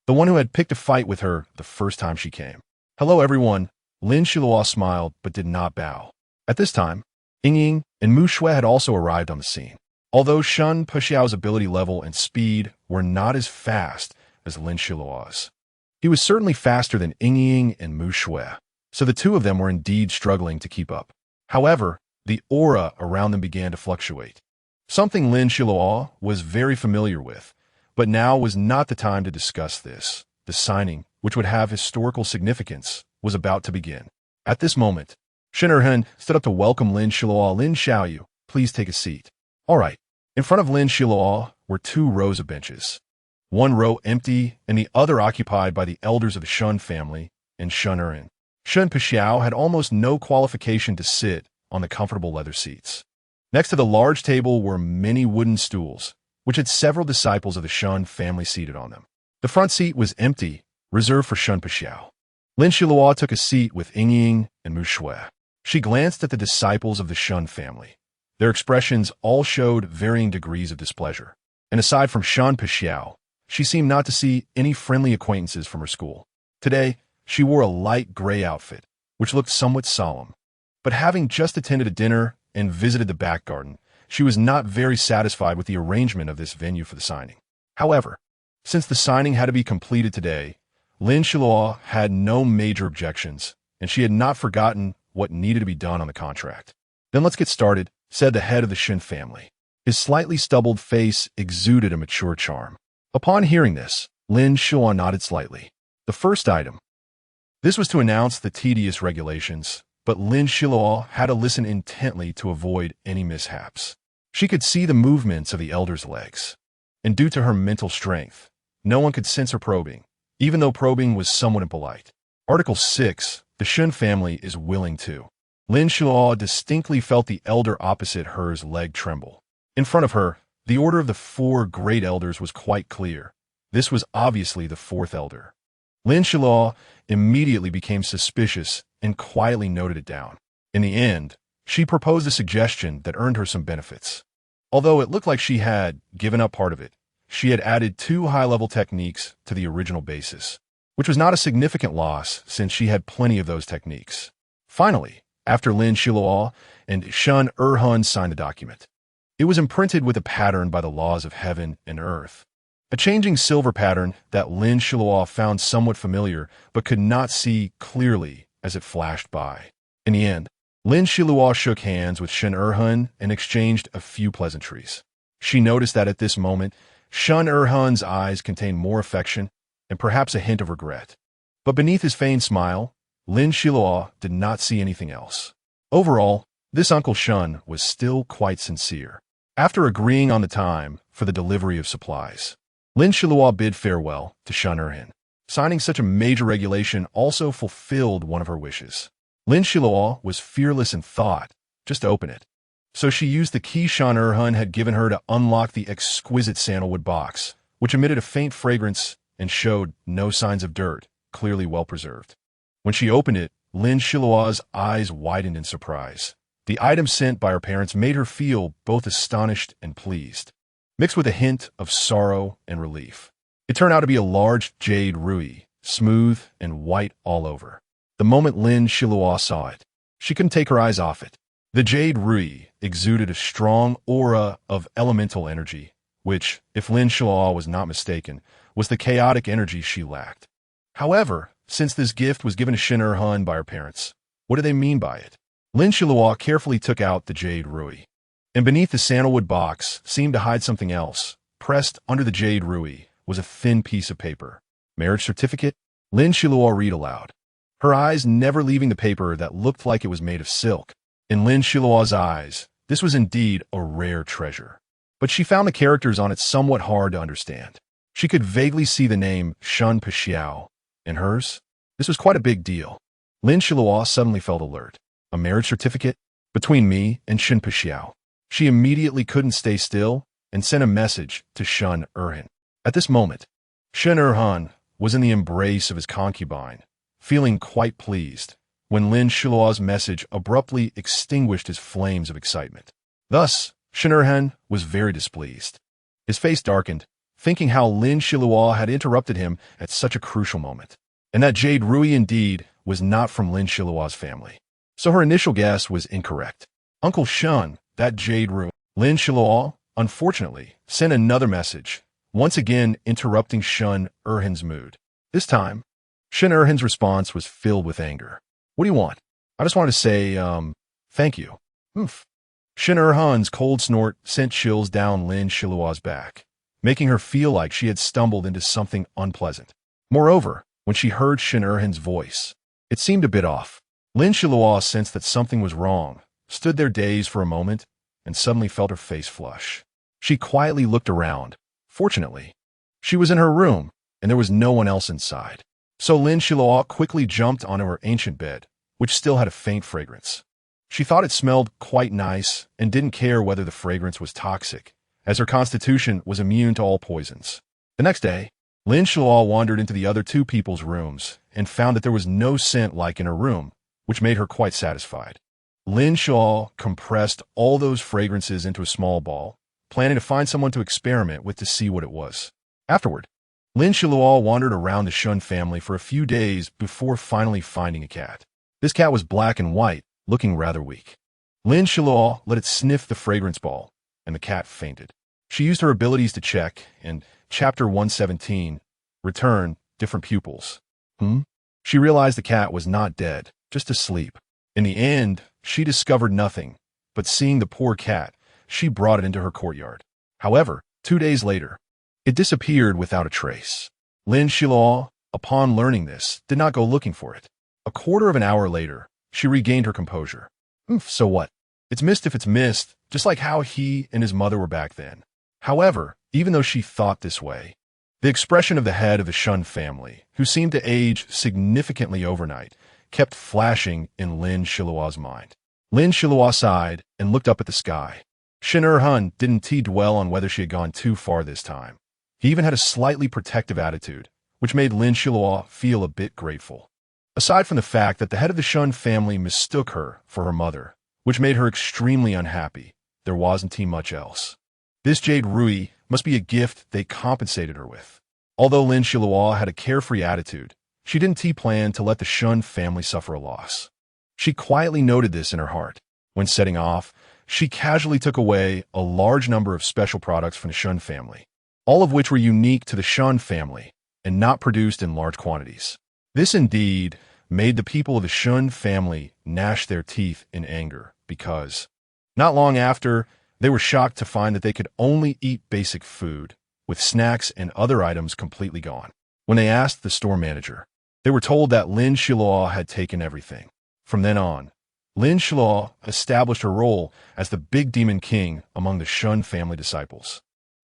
[SPEAKER 1] the one who had picked a fight with her the first time she came. Hello everyone, Lin Xiluo smiled but did not bow. At this time, Ying and Mu Shui had also arrived on the scene. Although Shun Puxiao's ability level and speed were not as fast as Lin Xiluo's, he was certainly faster than Ying and Mu Shui, so the two of them were indeed struggling to keep up. However, the aura around them began to fluctuate. Something Lin Xiluo was very familiar with, but now was not the time to discuss this. The signing, which would have historical significance, was about to begin. At this moment, Shen Erhan stood up to welcome Lin Xiluo. Lin Xiaoyu, please take a seat. All right. In front of Lin Xiluo were 2 rows of benches. One row empty and the other occupied by the elders of the Shun family and Shun Erhan. Shun Puxiao had almost no qualification to sit on the comfortable leather seats. Next to the large table were many wooden stools, which had several disciples of the Shun family seated on them. The front seat was empty, reserved for Shun Pixiao. Lin Xiluo took a seat with Ying and Mu Shui. She glanced at the disciples of the Shun family. Their expressions all showed varying degrees of displeasure. And aside from Shun Pixiao, she seemed not to see any friendly acquaintances from her school. Today, she wore a light gray outfit, which looked somewhat solemn. But having just attended a dinner and visited the back garden, she was not very satisfied with the arrangement of this venue for the signing. However, since the signing had to be completed today, Lin Xiluo had no major objections, and she had not forgotten what needed to be done on the contract. "Then let's get started," said the head of the Shin family. His slightly stubbled face exuded a mature charm. Upon hearing this, Lin Xiluo nodded slightly. The first item. This was to announce the tedious regulations, but Lin Xiluo had to listen intently to avoid any mishaps. She could see the movements of the elder's legs, and due to her mental strength, no one could sense her probing, even though probing was somewhat impolite. Article 6. The Shun family is willing to. Lin Xiluo distinctly felt the elder opposite her's leg tremble. In front of her, the order of the 4 great elders was quite clear. This was obviously the 4th elder. Lin Xiluo immediately became suspicious and quietly noted it down. In the end, she proposed a suggestion that earned her some benefits. Although it looked like she had given up part of it, she had added 2 high-level techniques to the original basis, which was not a significant loss since she had plenty of those techniques. Finally, after Lin Xiluo and Shun Erhun signed the document, it was imprinted with a pattern by the laws of heaven and earth. A changing silver pattern that Lin Xiluo found somewhat familiar but could not see clearly as it flashed by. In the end, Lin Xiluo shook hands with Shun Erhun and exchanged a few pleasantries. She noticed that at this moment, Shun Erhun's eyes contained more affection and perhaps a hint of regret. But beneath his feigned smile, Lin Xiluo did not see anything else. Overall, this Uncle Shun was still quite sincere. After agreeing on the time for the delivery of supplies, Lin Xiluo bid farewell to Shun Erhun. Signing such a major regulation also fulfilled one of her wishes. Lin Xiluo was fearless in thought, just open it. So she used the key Shun Erhun had given her to unlock the exquisite sandalwood box, which emitted a faint fragrance and showed no signs of dirt, clearly well preserved. When she opened it, Lin Xiluo's eyes widened in surprise. The item sent by her parents made her feel both astonished and pleased, mixed with a hint of sorrow and relief. It turned out to be a large jade rui, smooth and white all over. The moment Lin Xiluo saw it, she couldn't take her eyes off it. The jade rui exuded a strong aura of elemental energy, which, if Lin Xiluo was not mistaken, was the chaotic energy she lacked. However, since this gift was given to Shun Erhun by her parents, what did they mean by it? Lin Xiluo carefully took out the jade rui, and beneath the sandalwood box seemed to hide something else. Pressed under the jade rui was a thin piece of paper. Marriage certificate? Lin Xiluo read aloud, her eyes never leaving the paper that looked like it was made of silk. In Lin Xiluo's eyes, this was indeed a rare treasure. But she found the characters on it somewhat hard to understand. She could vaguely see the name Shun Pixiao. In hers, this was quite a big deal. Lin Xiluo suddenly felt alert. A marriage certificate? Between me and Shun Pixiao. She immediately couldn't stay still and sent a message to Shun Erhun. At this moment, Shun Erhun was in the embrace of his concubine, feeling quite pleased, when Lin Xiluo's message abruptly extinguished his flames of excitement. Thus, Shun Erhun was very displeased. His face darkened, thinking how Lin Xiluo had interrupted him at such a crucial moment, and that jade rui indeed was not from Lin Xiluo's family. So her initial guess was incorrect. Uncle Shun, that jade rui. Lin Xiluo, unfortunately, sent another message, once again interrupting Shun Erhun's mood. This time, Shun Erhun's response was filled with anger. What do you want? I just wanted to say, thank you. Oof. Shun Erhun's cold snort sent chills down Lin Xiluo's back, making her feel like she had stumbled into something unpleasant. Moreover, when she heard Shun Erhun's voice, it seemed a bit off. Lin Xiluo sensed that something was wrong, stood there dazed for a moment, and suddenly felt her face flush. She quietly looked around. Fortunately, she was in her room, and there was no one else inside. So Lin Xiluo quickly jumped onto her ancient bed, which still had a faint fragrance. She thought it smelled quite nice and didn't care whether the fragrance was toxic, as her constitution was immune to all poisons. The next day, Lin Xiluo wandered into the other two people's rooms and found that there was no scent like in her room, which made her quite satisfied. Lin Xiluo compressed all those fragrances into a small ball, planning to find someone to experiment with to see what it was. Afterward, Lin Xiluo wandered around the Shun family for a few days before finally finding a cat. This cat was black and white, looking rather weak. Lin Xiluo let it sniff the fragrance ball, and the cat fainted. She used her abilities to check, and Chapter 117, Return, Different Pupils. She realized the cat was not dead, just asleep. In the end, she discovered nothing, but seeing the poor cat, she brought it into her courtyard. However, 2 days later, it disappeared without a trace. Lin Xiluo, upon learning this, did not go looking for it. A quarter of an hour later, she regained her composure. So what? It's missed if it's missed, just like how he and his mother were back then. However, even though she thought this way, the expression of the head of the Shun family, who seemed to age significantly overnight, kept flashing in Lin Xiluo's mind. Lin Xiluo sighed and looked up at the sky. Shin Er-hun didn't dwell on whether she had gone too far this time. He even had a slightly protective attitude, which made Lin Xiluo feel a bit grateful. Aside from the fact that the head of the Shun family mistook her for her mother, which made her extremely unhappy, there wasn't much else. This jade Rui must be a gift they compensated her with. Although Lin Xiluo had a carefree attitude, she didn't plan to let the Shun family suffer a loss. She quietly noted this in her heart. When setting off, she casually took away a large number of special products from the Shun family, all of which were unique to the Shun family and not produced in large quantities. This indeed made the people of the Shun family gnash their teeth in anger because, not long after, they were shocked to find that they could only eat basic food, with snacks and other items completely gone. When they asked the store manager, they were told that Lin Xiluo had taken everything. From then on, Lin Xiluo established her role as the big demon king among the Shun family disciples.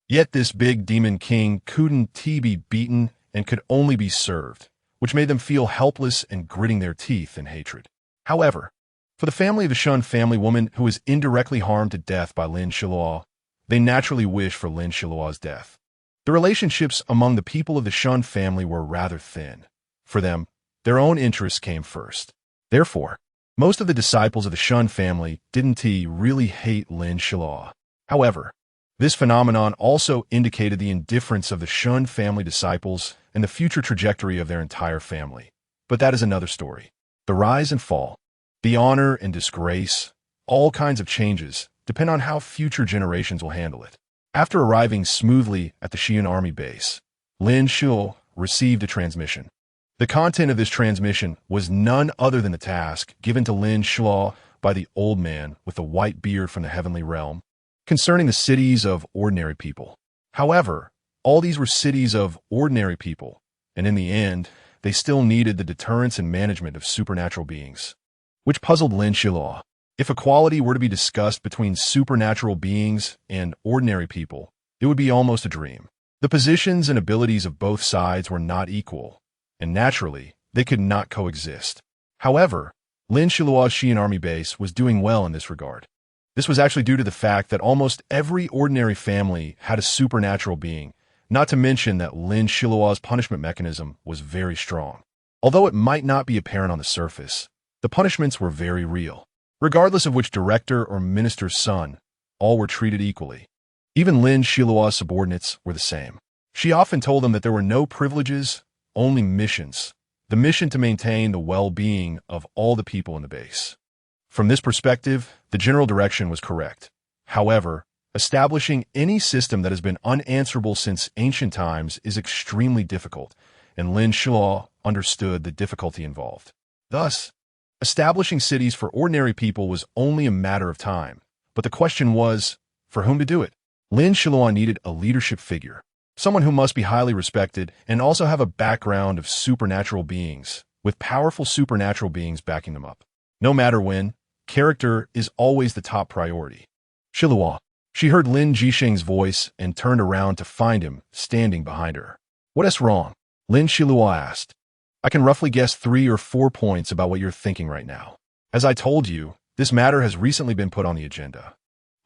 [SPEAKER 1] Yet this big demon king couldn't be beaten and could only be served, which made them feel helpless and gritting their teeth in hatred. However, for the family of the Shun family woman who was indirectly harmed to death by Lin Xiluo, they naturally wished for Lin Xiluo's death. The relationships among the people of the Shun family were rather thin. For them, their own interests came first. Therefore, most of the disciples of the Shun family didn't really hate Lin Xiluo. However, this phenomenon also indicated the indifference of the Shun family disciples and the future trajectory of their entire family. But that is another story. The rise and fall, the honor and disgrace, all kinds of changes depend on how future generations will handle it. After arriving smoothly at the Xian army base, Lin Xiluo received a transmission. The content of this transmission was none other than the task given to Lin Xiluo by the old man with the white beard from the heavenly realm, concerning the cities of ordinary people. However, all these were cities of ordinary people, and in the end, they still needed the deterrence and management of supernatural beings, which puzzled Lin Xiluo. If equality were to be discussed between supernatural beings and ordinary people, it would be almost a dream. The positions and abilities of both sides were not equal, and naturally, they could not coexist. However, Lin Xiluo's Xian army base was doing well in this regard. This was actually due to the fact that almost every ordinary family had a supernatural being, not to mention that Lin Xiluo's punishment mechanism was very strong. Although it might not be apparent on the surface, the punishments were very real. Regardless of which director or minister's son, all were treated equally. Even Lin Xiluo's subordinates were the same. She often told them that there were no privileges, only missions. The mission to maintain the well-being of all the people in the base. From this perspective, the general direction was correct. However, establishing any system that has been unanswerable since ancient times is extremely difficult, and Lin Xiluo understood the difficulty involved. Thus, establishing cities for ordinary people was only a matter of time, but the question was, for whom to do it? Lin Xiluo needed a leadership figure, someone who must be highly respected and also have a background of supernatural beings, with powerful supernatural beings backing them up. No matter when, character is always the top priority. Xiluo. She heard Lin Jisheng's voice and turned around to find him standing behind her. What is wrong? Lin Xiluo asked. I can roughly guess 3 or 4 points about what you're thinking right now. As I told you, this matter has recently been put on the agenda.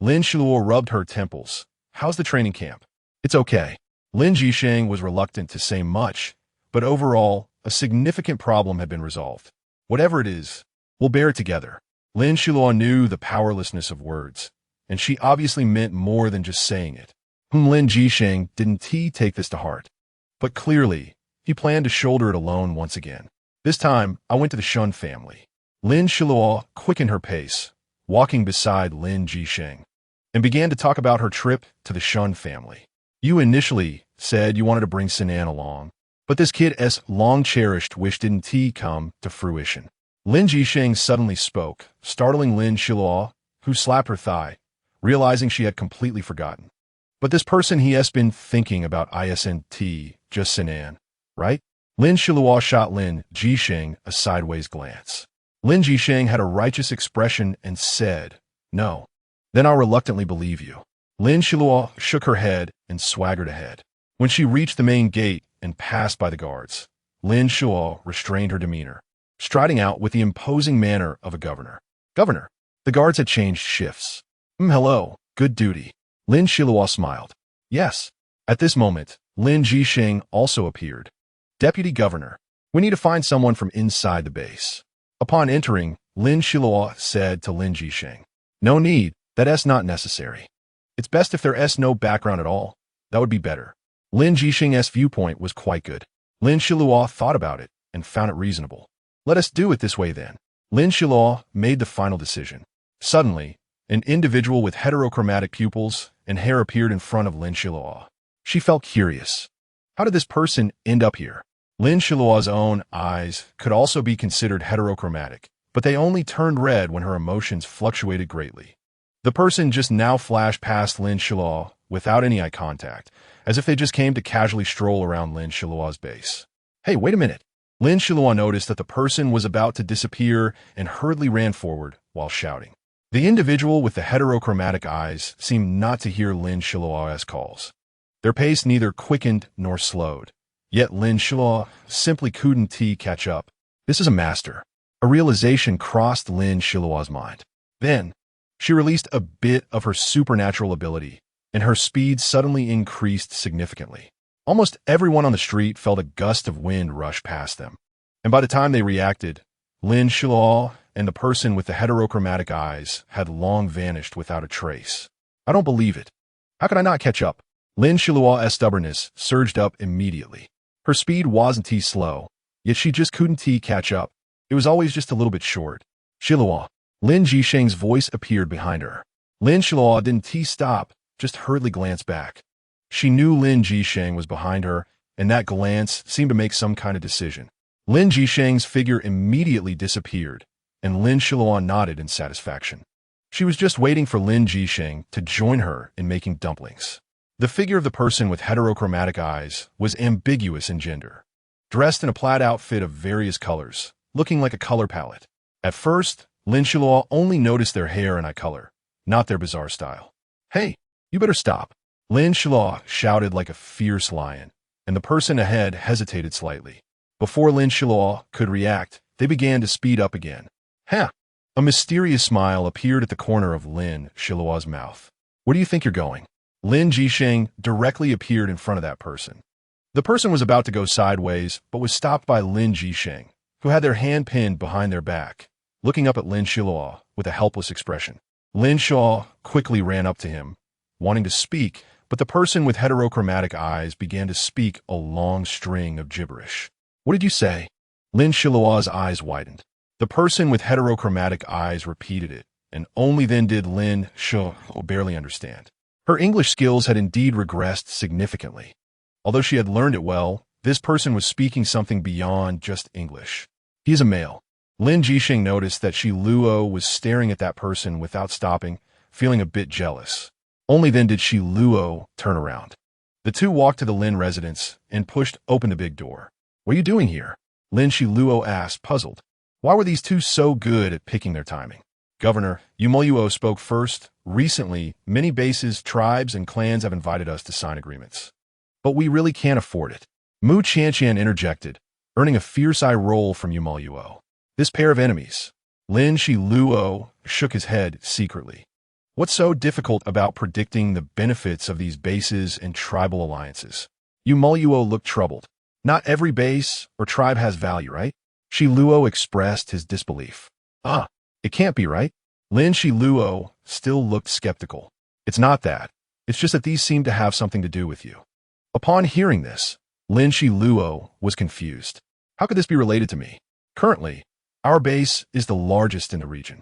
[SPEAKER 1] Lin Xiluo rubbed her temples. How's the training camp? It's okay. Lin Jisheng was reluctant to say much, but overall, a significant problem had been resolved. Whatever it is, we'll bear it together. Lin Xiluo knew the powerlessness of words, and she obviously meant more than just saying it. Lin Jisheng didn't take this to heart. But clearly, he planned to shoulder it alone once again. This time, I went to the Shun family. Lin Xiluo quickened her pace, walking beside Lin Jisheng, and began to talk about her trip to the Shun family. You initially said you wanted to bring Sinan along, but this kid's long-cherished wish didn't come to fruition. Lin Jisheng suddenly spoke, startling Lin Xiluo, who slapped her thigh, realizing she had completely forgotten. But this person he has been thinking about isn't just Sinan, right? Lin Xiluo shot Lin Jisheng a sideways glance. Lin Jisheng had a righteous expression and said, "No. Then I'll reluctantly believe you." Lin Xiluo shook her head and swaggered ahead. When she reached the main gate and passed by the guards, Lin Xiluo restrained her demeanor, striding out with the imposing manner of a governor. "Governor." The guards had changed shifts. Hello, good duty." Lin Xiluo smiled. "Yes." At this moment, Lin Jisheng also appeared. "Deputy Governor, we need to find someone from inside the base." Upon entering, Lin Xiluo said to Lin Jisheng, "No need, that's not necessary. It's best if there's no background at all. That would be better." Lin Jisheng's viewpoint was quite good. Lin Xiluo thought about it and found it reasonable. "Let us do it this way then." Lin Xiluo made the final decision. Suddenly, an individual with heterochromatic pupils and hair appeared in front of Lin Xiluo. She felt curious. How did this person end up here? Lin Xiluo's own eyes could also be considered heterochromatic, but they only turned red when her emotions fluctuated greatly. The person just now flashed past Lin Xiluo without any eye contact, as if they just came to casually stroll around Lin Xiluo's base. "Hey, wait a minute." Lin Xiluo noticed that the person was about to disappear and hurriedly ran forward while shouting. The individual with the heterochromatic eyes seemed not to hear Lin Xiluo's calls. Their pace neither quickened nor slowed. Yet Lin Xiluo simply couldn't catch up. This is a master. A realization crossed Lin Xiluo's mind. Then, she released a bit of her supernatural ability, and her speed suddenly increased significantly. Almost everyone on the street felt a gust of wind rush past them. And by the time they reacted, Lin Xiluo and the person with the heterochromatic eyes had long vanished without a trace. "I don't believe it. How could I not catch up?" Lin Xiluo's stubbornness surged up immediately. Her speed wasn't slow, yet she just couldn't catch up. It was always just a little bit short. "Xiluo." Lin Jisheng's voice appeared behind her. Lin Xiluo didn't stop, just hurriedly glanced back. She knew Lin Jisheng was behind her, and that glance seemed to make some kind of decision. Lin Jisheng's figure immediately disappeared, and Lin Xiluo nodded in satisfaction. She was just waiting for Lin Jisheng to join her in making dumplings. The figure of the person with heterochromatic eyes was ambiguous in gender, dressed in a plaid outfit of various colors, looking like a color palette. At first, Lin Xiluo only noticed their hair and eye color, not their bizarre style. "Hey, you better stop." Lin Xiluo shouted like a fierce lion, and the person ahead hesitated slightly. Before Lin Xiluo could react, they began to speed up again. "Ha!" A mysterious smile appeared at the corner of Lin Xiluo's mouth. "Where do you think you're going?" Lin Jisheng directly appeared in front of that person. The person was about to go sideways, but was stopped by Lin Jisheng, who had their hand pinned behind their back, looking up at Lin Xiluo with a helpless expression. Lin Xiluo quickly ran up to him, wanting to speak, but the person with heterochromatic eyes began to speak a long string of gibberish. "What did you say?" Lin Xiluo's eyes widened. The person with heterochromatic eyes repeated it, and only then did Lin Xiluo barely understand. Her English skills had indeed regressed significantly. Although she had learned it well, this person was speaking something beyond just English. "He is a male." Lin Jisheng noticed that Xiluo was staring at that person without stopping, feeling a bit jealous. Only then did Xiluo turn around. The two walked to the Lin residence and pushed open the big door. "What are you doing here?" Lin Xiluo asked, puzzled. Why were these two so good at picking their timing? Governor, you.It spoke first. "Recently, many bases, tribes, and clans have invited us to sign agreements. But we really can't afford it." Mu Qianqian interjected, earning a fierce eye roll from you.It. "This pair of enemies." Lin Xiluo shook his head secretly. What's so difficult about predicting the benefits of these bases and tribal alliances? You.It looked troubled. Not every base or tribe has value, right? Xiluo expressed his disbelief. It can't be, right? Lin Xiluo still looked skeptical. It's not that. It's just that these seem to have something to do with you. Upon hearing this, Lin Xiluo was confused. How could this be related to me? Currently, our base is the largest in the region.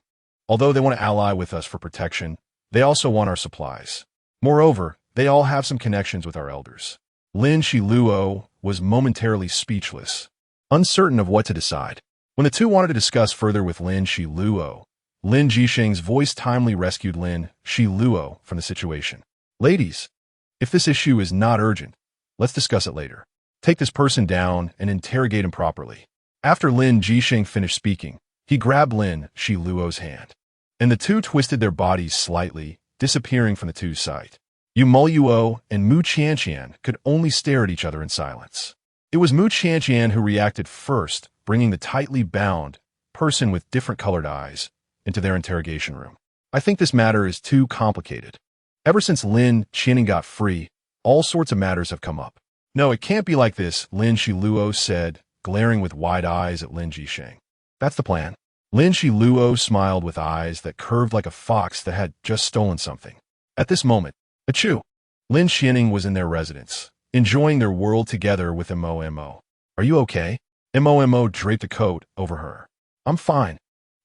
[SPEAKER 1] Although they want to ally with us for protection, they also want our supplies. Moreover, they all have some connections with our elders. Lin Xiluo was momentarily speechless, uncertain of what to decide. When the two wanted to discuss further with Lin Xiluo, Lin Jisheng's voice timely rescued Lin Xiluo from the situation. Ladies, if this issue is not urgent, let's discuss it later. Take this person down and interrogate him properly. After Lin Jisheng finished speaking, he grabbed Lin Xiluo's hand, and the two twisted their bodies slightly, disappearing from the two's sight. You.It and Mu Qianqian could only stare at each other in silence. It was Mu Qianqian who reacted first, bringing the tightly bound person with different colored eyes into their interrogation room. I think this matter is too complicated. Ever since Lin Qianqian got free, all sorts of matters have come up. No, it can't be like this, Lin Xiluo said, glaring with wide eyes at Lin Jisheng. That's the plan. Lin Xiluo smiled with eyes that curved like a fox that had just stolen something. At this moment, achoo! Lin Xianqian was in their residence, enjoying their world together with Mo. Are you okay? Mo draped a coat over her. I'm fine,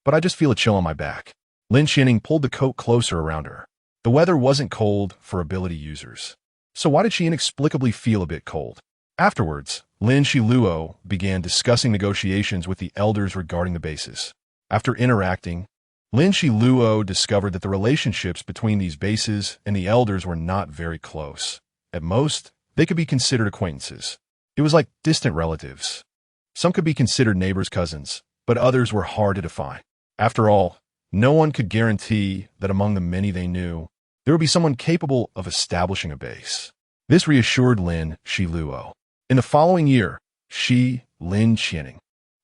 [SPEAKER 1] but I just feel a chill on my back. Lin Xianqian pulled the coat closer around her. The weather wasn't cold for ability users. So why did she inexplicably feel a bit cold? Afterwards, Lin Xiluo began discussing negotiations with the elders regarding the bases. After interacting, Lin Xiluo discovered that the relationships between these bases and the elders were not very close. At most, they could be considered acquaintances. It was like distant relatives. Some could be considered neighbors' cousins, but others were hard to define. After all, no one could guarantee that among the many they knew, there would be someone capable of establishing a base. This reassured Lin Xiluo. In the following year, Lin Xianqian,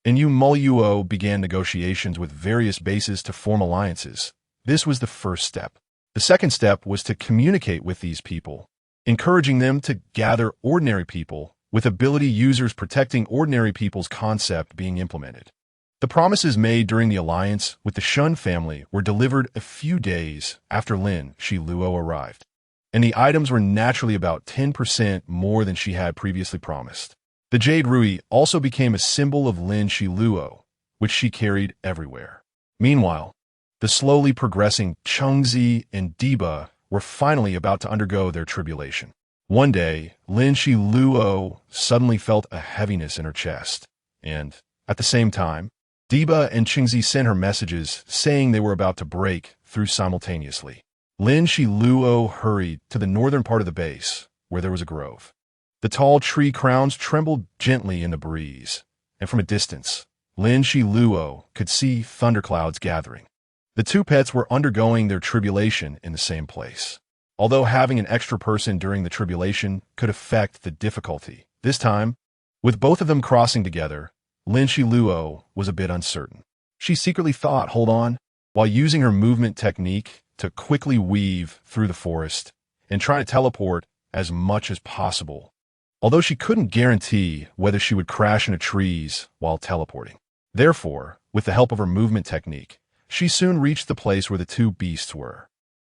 [SPEAKER 1] and You.It began negotiations with various bases to form alliances. This was the first step. The second step was to communicate with these people, encouraging them to gather ordinary people, with ability users protecting ordinary people's concept being implemented. The promises made during the alliance with the Shun family were delivered a few days after Lin Xiluo arrived, and the items were naturally about 10% more than she had previously promised. The Jade Rui also became a symbol of Lin Xiluo, which she carried everywhere. Meanwhile, the slowly progressing Chengzi and Diba were finally about to undergo their tribulation. One day, Lin Xiluo suddenly felt a heaviness in her chest, and, at the same time, Diba and Chengzi sent her messages saying they were about to break through simultaneously. Lin Xiluo hurried to the northern part of the base, where there was a grove. The tall tree crowns trembled gently in the breeze, and from a distance, Lin Xiluo could see thunderclouds gathering. The two pets were undergoing their tribulation in the same place. Although having an extra person during the tribulation could affect the difficulty, this time, with both of them crossing together, Lin Xiluo was a bit uncertain. She secretly thought, hold on, while using her movement technique to quickly weave through the forest and try to teleport as much as possible, although she couldn't guarantee whether she would crash into trees while teleporting. Therefore, with the help of her movement technique, she soon reached the place where the two beasts were.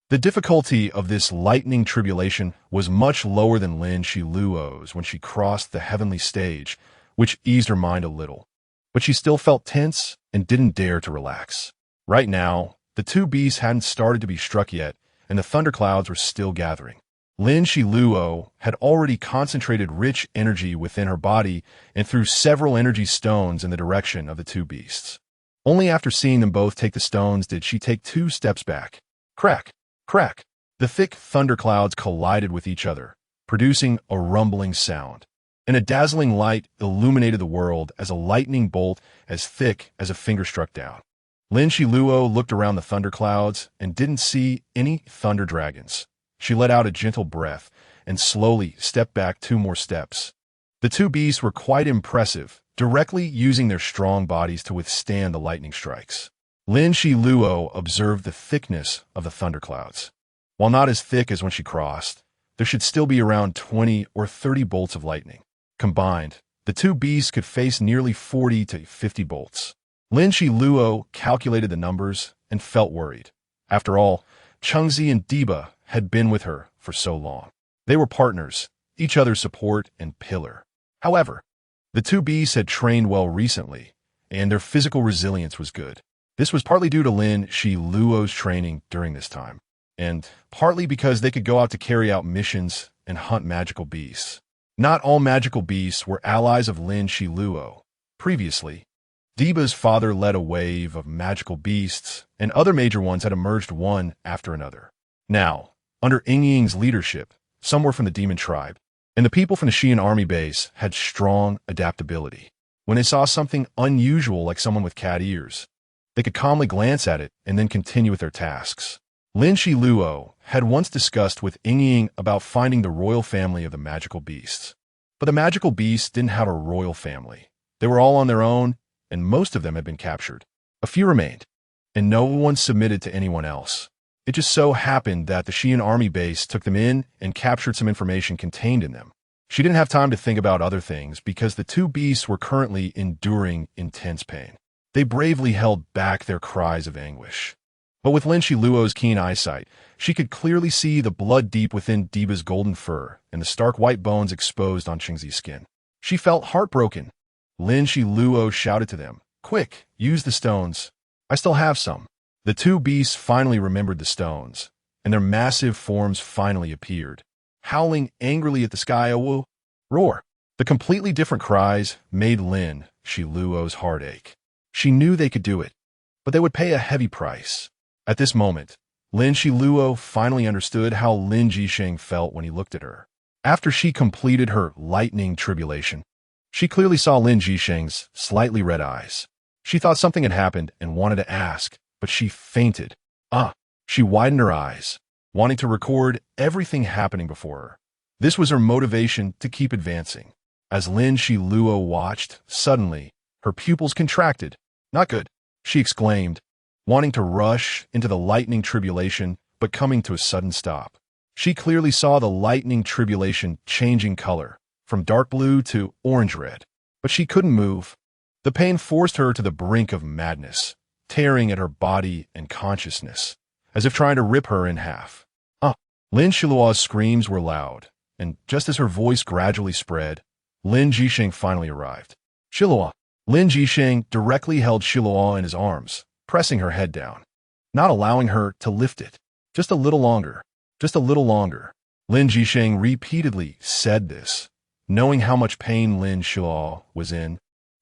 [SPEAKER 1] The difficulty of this lightning tribulation was much lower than Lin Xiluo's when she crossed the heavenly stage, which eased her mind a little. But she still felt tense and didn't dare to relax. Right now, the two beasts hadn't started to be struck yet, and the thunderclouds were still gathering. Lin Xiluo had already concentrated rich energy within her body and threw several energy stones in the direction of the two beasts. Only after seeing them both take the stones did she take 2 steps back. Crack! Crack! The thick thunderclouds collided with each other, producing a rumbling sound, and a dazzling light illuminated the world as a lightning bolt as thick as a finger struck down. Lin Xiluo looked around the thunderclouds and didn't see any thunder dragons. She let out a gentle breath and slowly stepped back 2 more steps. The two beasts were quite impressive, directly using their strong bodies to withstand the lightning strikes. Lin Xiluo observed the thickness of the thunderclouds. While not as thick as when she crossed, there should still be around 20 or 30 bolts of lightning. Combined, the two beasts could face nearly 40 to 50 bolts. Lin Xiluo calculated the numbers and felt worried. After all, Chengzi and Diba had been with her for so long. They were partners, each other's support and pillar. However, the two beasts had trained well recently, and their physical resilience was good. This was partly due to Lin Xiluo's training during this time, and partly because they could go out to carry out missions and hunt magical beasts. Not all magical beasts were allies of Lin Xiluo. Previously, Diba's father led a wave of magical beasts, and other major ones had emerged one after another. Now, under Yingying's leadership, some were from the demon tribe, and the people from the Xian army base had strong adaptability. When they saw something unusual like someone with cat ears, they could calmly glance at it and then continue with their tasks. Lin Xiluo had once discussed with Yingying about finding the royal family of the magical beasts. But the magical beasts didn't have a royal family. They were all on their own, and most of them had been captured. A few remained, and no one submitted to anyone else. It just so happened that the Xian army base took them in and captured some information contained in them. She didn't have time to think about other things because the two beasts were currently enduring intense pain. They bravely held back their cries of anguish. But with Lin Xiluo's keen eyesight, she could clearly see the blood deep within Diba's golden fur and the stark white bones exposed on Chengzi's skin. She felt heartbroken. Lin Xiluo shouted to them, "Quick, use the stones. I still have some." The two beasts finally remembered the stones, and their massive forms finally appeared, howling angrily at the sky, a woo roar. The completely different cries made Lin Xiluo's heart ache. She knew they could do it, but they would pay a heavy price. At this moment, Lin Xiluo finally understood how Lin Jisheng felt when he looked at her. After she completed her lightning tribulation, she clearly saw Lin Jisheng's slightly red eyes. She thought something had happened and wanted to ask, but she fainted. She widened her eyes, wanting to record everything happening before her. This was her motivation to keep advancing. As Lin Xiluo watched, suddenly, her pupils contracted. "Not good," she exclaimed, wanting to rush into the lightning tribulation, but coming to a sudden stop. She clearly saw the lightning tribulation changing color, from dark blue to orange-red, but she couldn't move. The pain forced her to the brink of madness, tearing at her body and consciousness, as if trying to rip her in half. Lin Xiluo's screams were loud, and just as her voice gradually spread, Lin Jisheng finally arrived. "Xiluo." Lin Jisheng directly held Xiluo in his arms, pressing her head down, not allowing her to lift it. "Just a little longer. Just a little longer." Lin Jisheng repeatedly said this, knowing how much pain Lin Xiluo was in.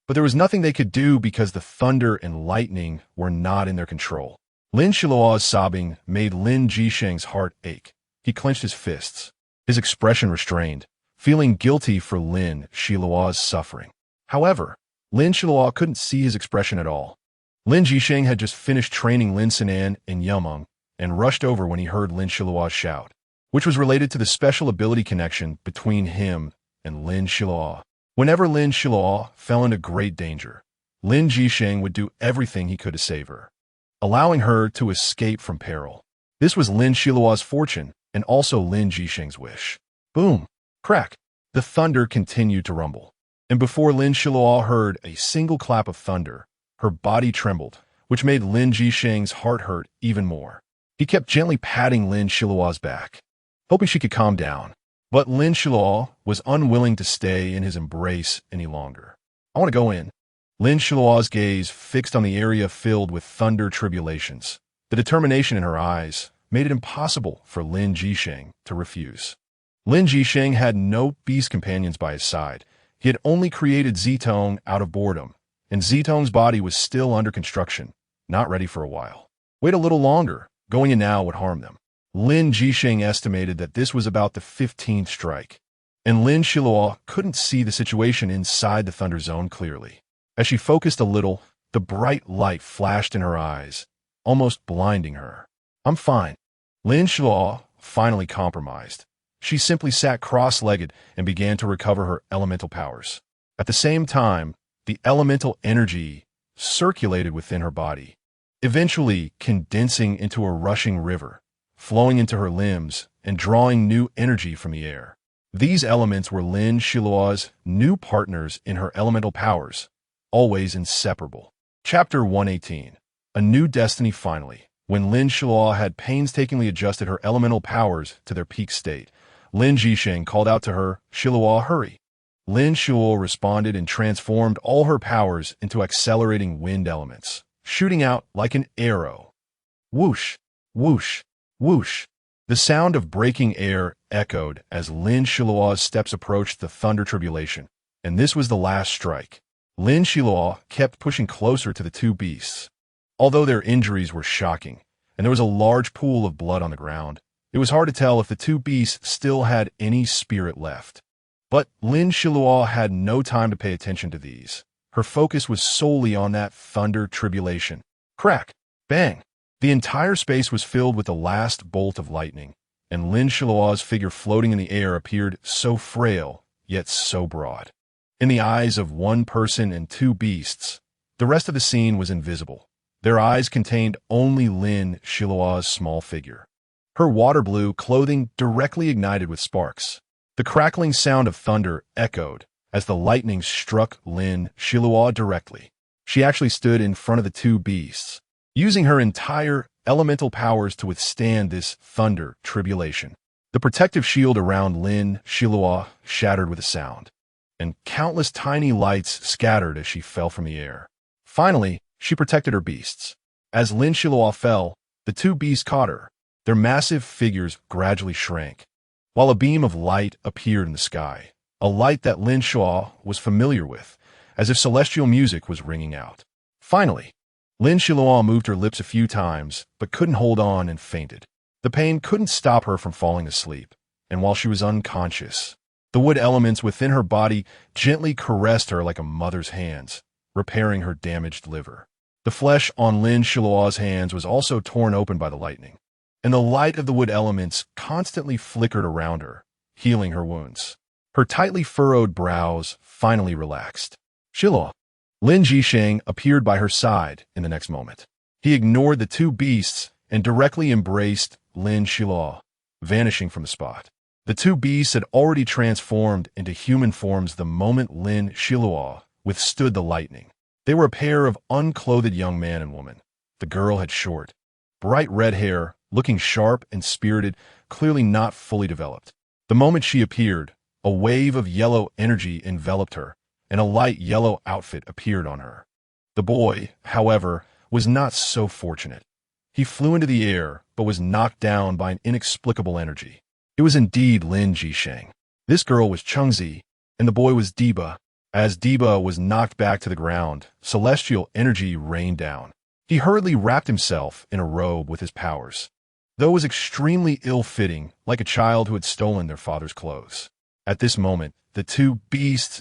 [SPEAKER 1] But there was nothing they could do because the thunder and lightning were not in their control. Lin Xiluo's sobbing made Lin Jisheng's heart ache. He clenched his fists, his expression restrained, feeling guilty for Lin Xiluo's suffering. However, Lin Xiluo couldn't see his expression at all. Lin Jisheng had just finished training Lin Sinan and Yumeng and rushed over when he heard Lin Xiluo shout, which was related to the special ability connection between him and Lin Xiluo. Whenever Lin Xiluo fell into great danger, Lin Jisheng would do everything he could to save her, allowing her to escape from peril. This was Lin Xiluo's fortune and also Lin Jisheng's wish. Boom! Crack! The thunder continued to rumble. And before Lin Xiluo heard a single clap of thunder, her body trembled, which made Lin Jisheng's heart hurt even more. He kept gently patting Lin Xiluo's back, hoping she could calm down. But Lin Xiluo was unwilling to stay in his embrace any longer. "I want to go in." Lin Xiluo's gaze fixed on the area filled with thunder tribulations. The determination in her eyes made it impossible for Lin Jisheng to refuse. Lin Jisheng had no beast companions by his side. He had only created Zitong out of boredom, and Zitong's body was still under construction, not ready for a while. Wait a little longer. Going in now would harm them. Lin Jisheng estimated that this was about the 15th strike, and Lin Xiluo couldn't see the situation inside the thunder zone clearly. As she focused a little, the bright light flashed in her eyes, almost blinding her. "I'm fine." Lin Xiluo finally compromised. She simply sat cross-legged and began to recover her elemental powers. At the same time, the elemental energy circulated within her body, eventually condensing into a rushing river, flowing into her limbs and drawing new energy from the air. These elements were Lin Xiluo's new partners in her elemental powers, always inseparable. Chapter 118. A New Destiny Finally. When Lin Xiluo had painstakingly adjusted her elemental powers to their peak state, Lin Jisheng called out to her, "Xiluo, hurry." Lin Xiluo responded and transformed all her powers into accelerating wind elements, shooting out like an arrow. Whoosh, whoosh, whoosh. The sound of breaking air echoed as Lin Xiluo's steps approached the thunder tribulation, and this was the last strike. Lin Xiluo kept pushing closer to the two beasts. Although their injuries were shocking, and there was a large pool of blood on the ground, it was hard to tell if the two beasts still had any spirit left. But Lin Xiluo had no time to pay attention to these. Her focus was solely on that thunder tribulation. Crack! Bang! The entire space was filled with the last bolt of lightning, and Lin Xiluo's figure floating in the air appeared so frail, yet so broad. In the eyes of one person and two beasts, the rest of the scene was invisible. Their eyes contained only Lin Xiluo's small figure. Her water blue clothing directly ignited with sparks. The crackling sound of thunder echoed as the lightning struck Lin Xiluo directly. She actually stood in front of the two beasts, using her entire elemental powers to withstand this thunder tribulation. The protective shield around Lin Xiluo shattered with a sound, and countless tiny lights scattered as she fell from the air. Finally, she protected her beasts. As Lin Xiluo fell, the two beasts caught her. Their massive figures gradually shrank, while a beam of light appeared in the sky, a light that Lin Xiluo was familiar with, as if celestial music was ringing out. Finally, Lin Xiluo moved her lips a few times, but couldn't hold on and fainted. The pain couldn't stop her from falling asleep, and while she was unconscious, the wood elements within her body gently caressed her like a mother's hands, repairing her damaged liver. The flesh on Lin Xiluo's hands was also torn open by the lightning, and the light of the wood elements constantly flickered around her, healing her wounds. Her tightly furrowed brows finally relaxed. "Xiluo." Lin Jisheng appeared by her side in the next moment. He ignored the two beasts and directly embraced Lin Xiluo, vanishing from the spot. The two beasts had already transformed into human forms the moment Lin Xiluo withstood the lightning. They were a pair of unclothed young man and woman. The girl had short, bright red hair, looking sharp and spirited, clearly not fully developed. The moment she appeared, a wave of yellow energy enveloped her, and a light yellow outfit appeared on her. The boy, however, was not so fortunate. He flew into the air, but was knocked down by an inexplicable energy. It was indeed Lin Jisheng. This girl was Chengzi, and the boy was Diba. As Diba was knocked back to the ground, celestial energy rained down. He hurriedly wrapped himself in a robe with his powers, though it was extremely ill-fitting, like a child who had stolen their father's clothes. At this moment, the two beasts,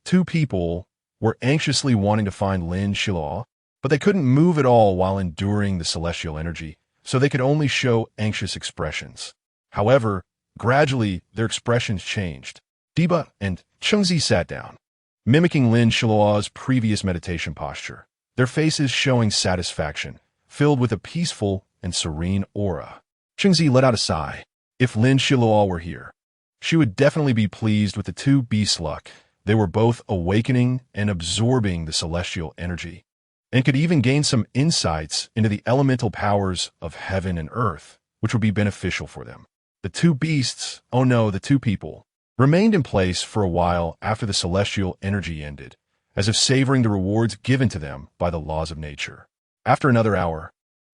[SPEAKER 1] two people, were anxiously wanting to find Lin Xiluo, but they couldn't move at all while enduring the celestial energy, so they could only show anxious expressions. However, gradually, their expressions changed. Diba and Chengzi sat down, mimicking Lin Xiluo's previous meditation posture, their faces showing satisfaction, filled with a peaceful and serene aura. Chengzi let out a sigh. If Lin Xiluo were here, she would definitely be pleased with the two beasts' luck. They were both awakening and absorbing the celestial energy, and could even gain some insights into the elemental powers of heaven and earth, which would be beneficial for them. The two beasts, the two people, remained in place for a while after the celestial energy ended, as if savoring the rewards given to them by the laws of nature. After another hour,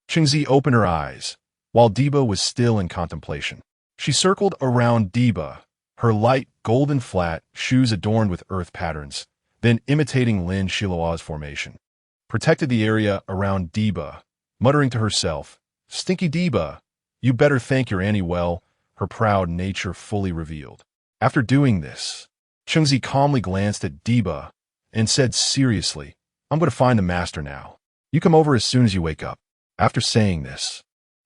[SPEAKER 1] Chengzi opened her eyes, while Diba was still in contemplation. She circled around Diba, her light golden flat shoes adorned with earth patterns, then imitating Lin Xiluo's formation, protected the area around Diba, muttering to herself, "Stinky Diba, you better thank your Annie well," her proud nature fully revealed. After doing this, Chengzi calmly glanced at Diba and said seriously, "I'm going to find the master now. You come over as soon as you wake up." After saying this,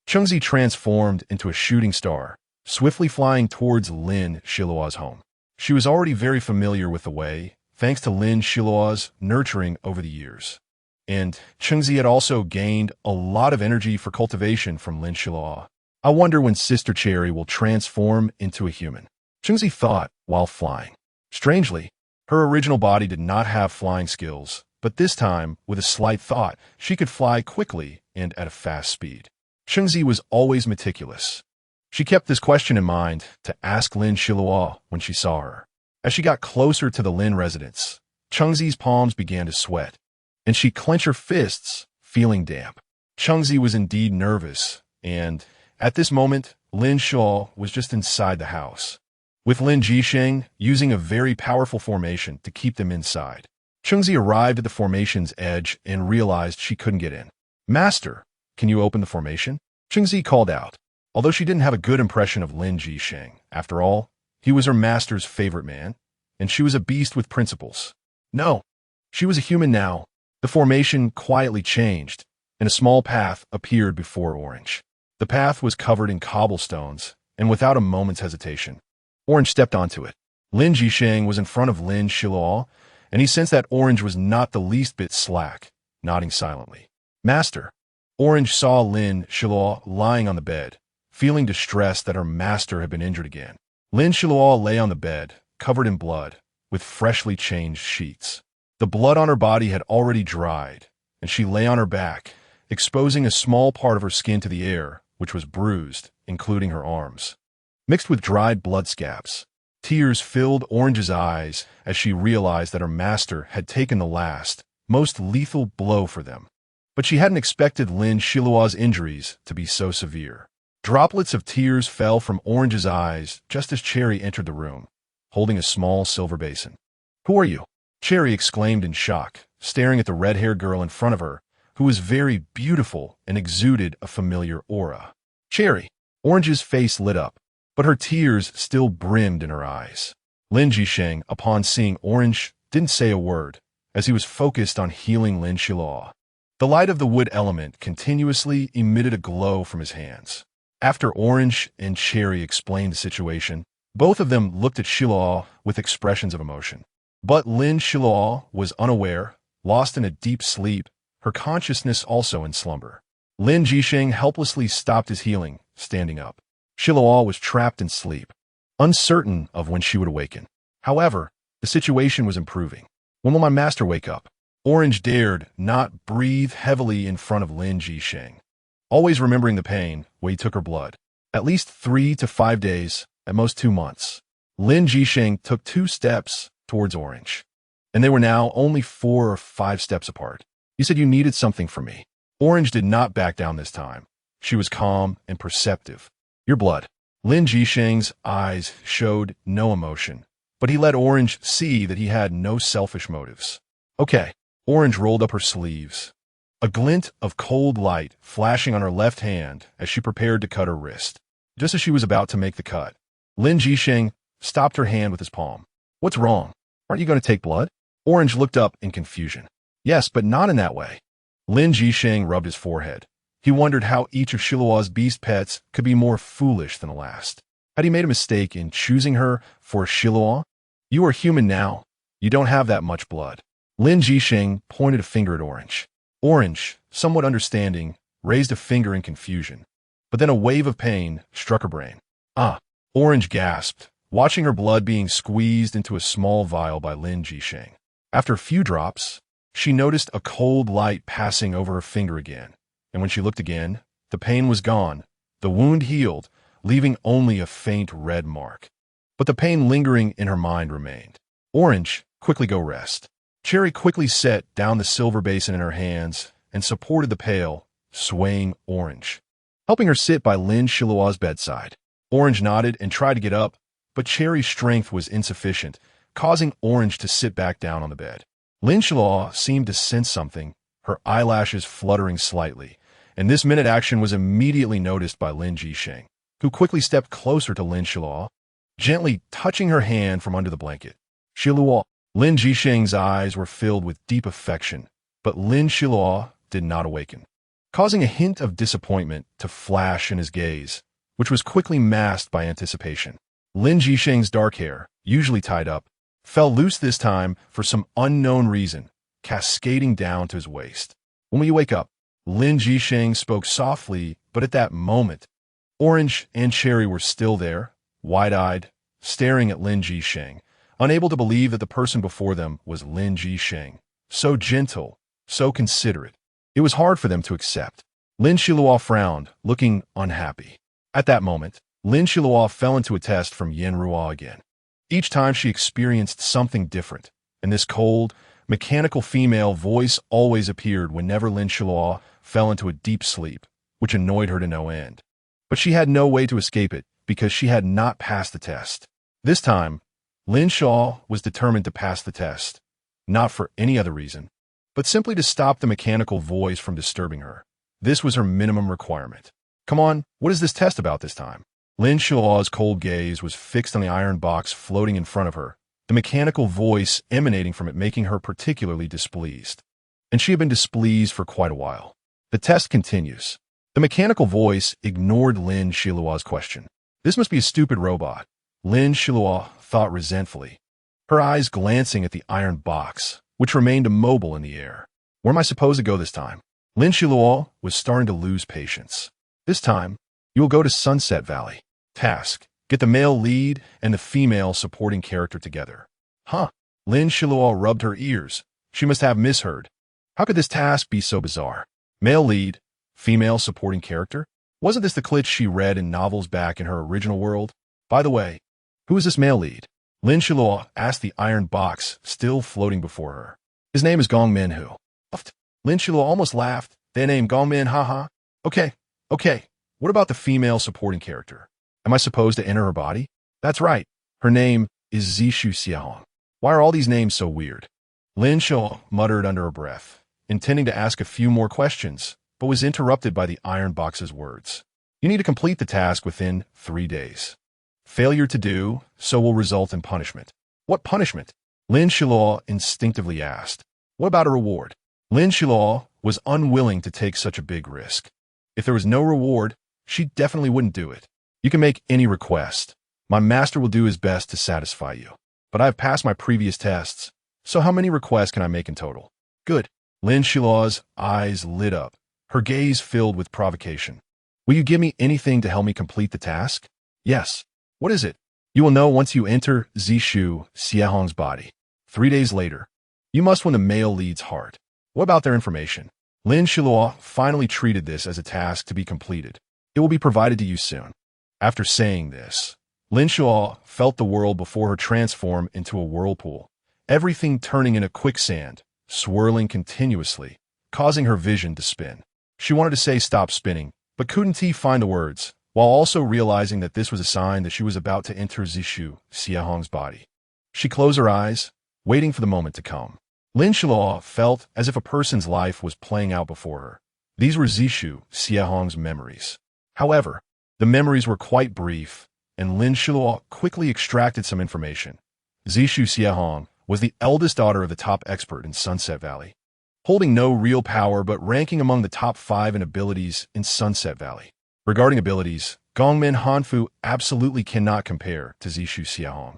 [SPEAKER 1] Chengzi transformed into a shooting star, swiftly flying towards Lin Xiluo's home. She was already very familiar with the way, thanks to Lin Xiluo's nurturing over the years. And Chengzi had also gained a lot of energy for cultivation from Lin Xiluo. I wonder when Sister Cherry will transform into a human. Chungzi thought while flying. Strangely, her original body did not have flying skills, but this time, with a slight thought, she could fly quickly and at a fast speed. Chungzi was always meticulous. She kept this question in mind to ask Lin Xiluo when she saw her. As she got closer to the Lin residence, Chungzi's palms began to sweat, and she clenched her fists, feeling damp. Chungzi was indeed nervous, and at this moment, Lin Xiluo was just inside the house, with Lin Jisheng using a very powerful formation to keep them inside. Chungzi arrived at the formation's edge and realized she couldn't get in. "Master, can you open the formation?" Chungzi called out. Although she didn't have a good impression of Lin Jisheng, after all, he was her master's favorite man, and she was a beast with principles. No, she was a human now. The formation quietly changed, and a small path appeared before Orange. The path was covered in cobblestones, and without a moment's hesitation, Orange stepped onto it. Lin Jisheng was in front of Lin Xiluo, and he sensed that Orange was not the least bit slack, nodding silently. "Master." Orange saw Lin Xiluo lying on the bed, feeling distressed that her master had been injured again. Lin Xiluo lay on the bed, covered in blood, with freshly changed sheets. The blood on her body had already dried, and she lay on her back, exposing a small part of her skin to the air, which was bruised, including her arms. Mixed with dried blood scabs, tears filled Orange's eyes as she realized that her master had taken the last, most lethal blow for them. But she hadn't expected Lin Xiluo's injuries to be so severe. Droplets of tears fell from Orange's eyes just as Cherry entered the room, holding a small silver basin. "Who are you?" Cherry exclaimed in shock, staring at the red-haired girl in front of her, who was very beautiful and exuded a familiar aura. "Cherry." Orange's face lit up, but her tears still brimmed in her eyes. Lin Jisheng, upon seeing Orange, didn't say a word, as he was focused on healing Lin Xiluo. The light of the wood element continuously emitted a glow from his hands. After Orange and Cherry explained the situation, both of them looked at Xiluo with expressions of emotion. But Lin Xiluo was unaware, lost in a deep sleep, her consciousness also in slumber. Lin Jisheng helplessly stopped his healing, standing up. Xiluo was trapped in sleep, uncertain of when she would awaken. However, the situation was improving. "When will my master wake up?" Orange dared not breathe heavily in front of Lin Jisheng, always remembering the pain when he took her blood. At least 3 to 5 days, at most 2 months. Lin Jisheng took 2 steps towards Orange, and they were now only 4 or 5 steps apart. "You said you needed something from me." Orange did not back down this time. She was calm and perceptive. "Your blood." Lin Jisheng's eyes showed no emotion, but he let Orange see that he had no selfish motives. "Okay." Orange rolled up her sleeves, a glint of cold light flashing on her left hand as she prepared to cut her wrist. Just as she was about to make the cut, Lin Jisheng stopped her hand with his palm. "What's wrong? Aren't you going to take blood?" Orange looked up in confusion. "Yes, but not in that way." Lin Jisheng rubbed his forehead. He wondered how each of Xiluo's beast pets could be more foolish than the last. Had he made a mistake in choosing her for Xiluo? "You are human now. You don't have that much blood." Lin Jisheng pointed a finger at Orange. Orange, somewhat understanding, raised a finger in confusion. But then a wave of pain struck her brain. "Ah!" Orange gasped, watching her blood being squeezed into a small vial by Lin Jisheng. After a few drops, she noticed a cold light passing over her finger again, and when she looked again, the pain was gone, the wound healed, leaving only a faint red mark. But the pain lingering in her mind remained. "Orange, quickly go rest." Cherry quickly set down the silver basin in her hands and supported the pale, swaying Orange, helping her sit by Lin Xiluo's bedside. Orange nodded and tried to get up, but Cherry's strength was insufficient, causing Orange to sit back down on the bed. Lin Xiluo seemed to sense something, her eyelashes fluttering slightly, and this minute action was immediately noticed by Lin Jisheng, who quickly stepped closer to Lin Xiluo, gently touching her hand from under the blanket. "Xiluo." Lin Jisheng's eyes were filled with deep affection, but Lin Xiluo did not awaken, causing a hint of disappointment to flash in his gaze, which was quickly masked by anticipation. Lin Jisheng's dark hair, usually tied up, fell loose this time for some unknown reason, cascading down to his waist. "When will you wake up?" Lin Jisheng spoke softly, but at that moment, Orange and Cherry were still there, wide-eyed, staring at Lin Jisheng, unable to believe that the person before them was Lin Jisheng. So gentle, so considerate. It was hard for them to accept. Lin Xiluo frowned, looking unhappy. At that moment, Lin Xiluo fell into a test from Yin Ruo again. Each time she experienced something different, and this cold, mechanical female voice always appeared whenever Lin Xiluo fell into a deep sleep, which annoyed her to no end. But she had no way to escape it because she had not passed the test. This time, Lin Xiluo was determined to pass the test, not for any other reason, but simply to stop the mechanical voice from disturbing her. This was her minimum requirement. Come on, what is this test about this time? Lin Xiluo's cold gaze was fixed on the iron box floating in front of her, the mechanical voice emanating from it making her particularly displeased. And she had been displeased for quite a while. The test continues. The mechanical voice ignored Lin Xiluo's question. This must be a stupid robot, Lin Xiluo thought resentfully, her eyes glancing at the iron box, which remained immobile in the air. Where am I supposed to go this time? Lin Xiluo was starting to lose patience. This time, you will go to Sunset Valley. Task: get the male lead and the female supporting character together. Huh? Lin Xiluo rubbed her ears. She must have misheard. How could this task be so bizarre? Male lead, female supporting character? Wasn't this the glitch she read in novels back in her original world? By the way, who is this male lead? Lin Xiluo asked the iron box still floating before her. His name is Gong Minhu. Lin Xiluo almost laughed. Their name Gong Min, haha. Okay. What about the female supporting character? Am I supposed to enter her body? That's right. Her name is Zishu Xiahong. Why are all these names so weird? Lin Xiluo muttered under her breath, intending to ask a few more questions, but was interrupted by the iron box's words. You need to complete the task within 3 days. Failure to do so will result in punishment. What punishment? Lin Xiluo instinctively asked. What about a reward? Lin Xiluo was unwilling to take such a big risk. If there was no reward, she definitely wouldn't do it. You can make any request. My master will do his best to satisfy you. But I have passed my previous tests, so how many requests can I make in total? Good. Lin Xiluo's eyes lit up, her gaze filled with provocation. Will you give me anything to help me complete the task? Yes. What is it? You will know once you enter Zishu Xiahong's body. 3 days later, you must win the male lead's heart. What about their information? Lin Xiluo finally treated this as a task to be completed. It will be provided to you soon. After saying this, Lin Xiluo felt the world before her transform into a whirlpool, everything turning into quicksand, swirling continuously, causing her vision to spin. She wanted to say stop spinning, but couldn't find the words, while also realizing that this was a sign that she was about to enter Zishu Xiahong's body. She closed her eyes, waiting for the moment to come. Lin Xiluo felt as if a person's life was playing out before her. These were Zishu Xiahong's memories. However, the memories were quite brief, and Lin Xiluo quickly extracted some information. Zishu Xiahong was the eldest daughter of the top expert in Sunset Valley, holding no real power but ranking among the top 5 in abilities in Sunset Valley. Regarding abilities, Gongmin Hanfu absolutely cannot compare to Zishu Xiahong,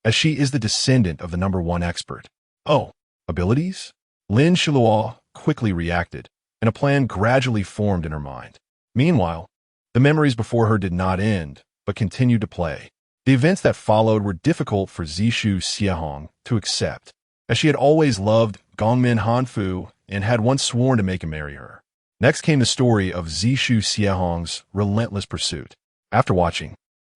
[SPEAKER 1] as she is the descendant of the #1 expert. Oh, abilities? Lin Xiluo quickly reacted, and a plan gradually formed in her mind. Meanwhile, the memories before her did not end, but continued to play. The events that followed were difficult for Zishu Xiahong to accept, as she had always loved Gongmin Hanfu and had once sworn to make him marry her. Next came the story of Zishu Xiahong's relentless pursuit. After watching,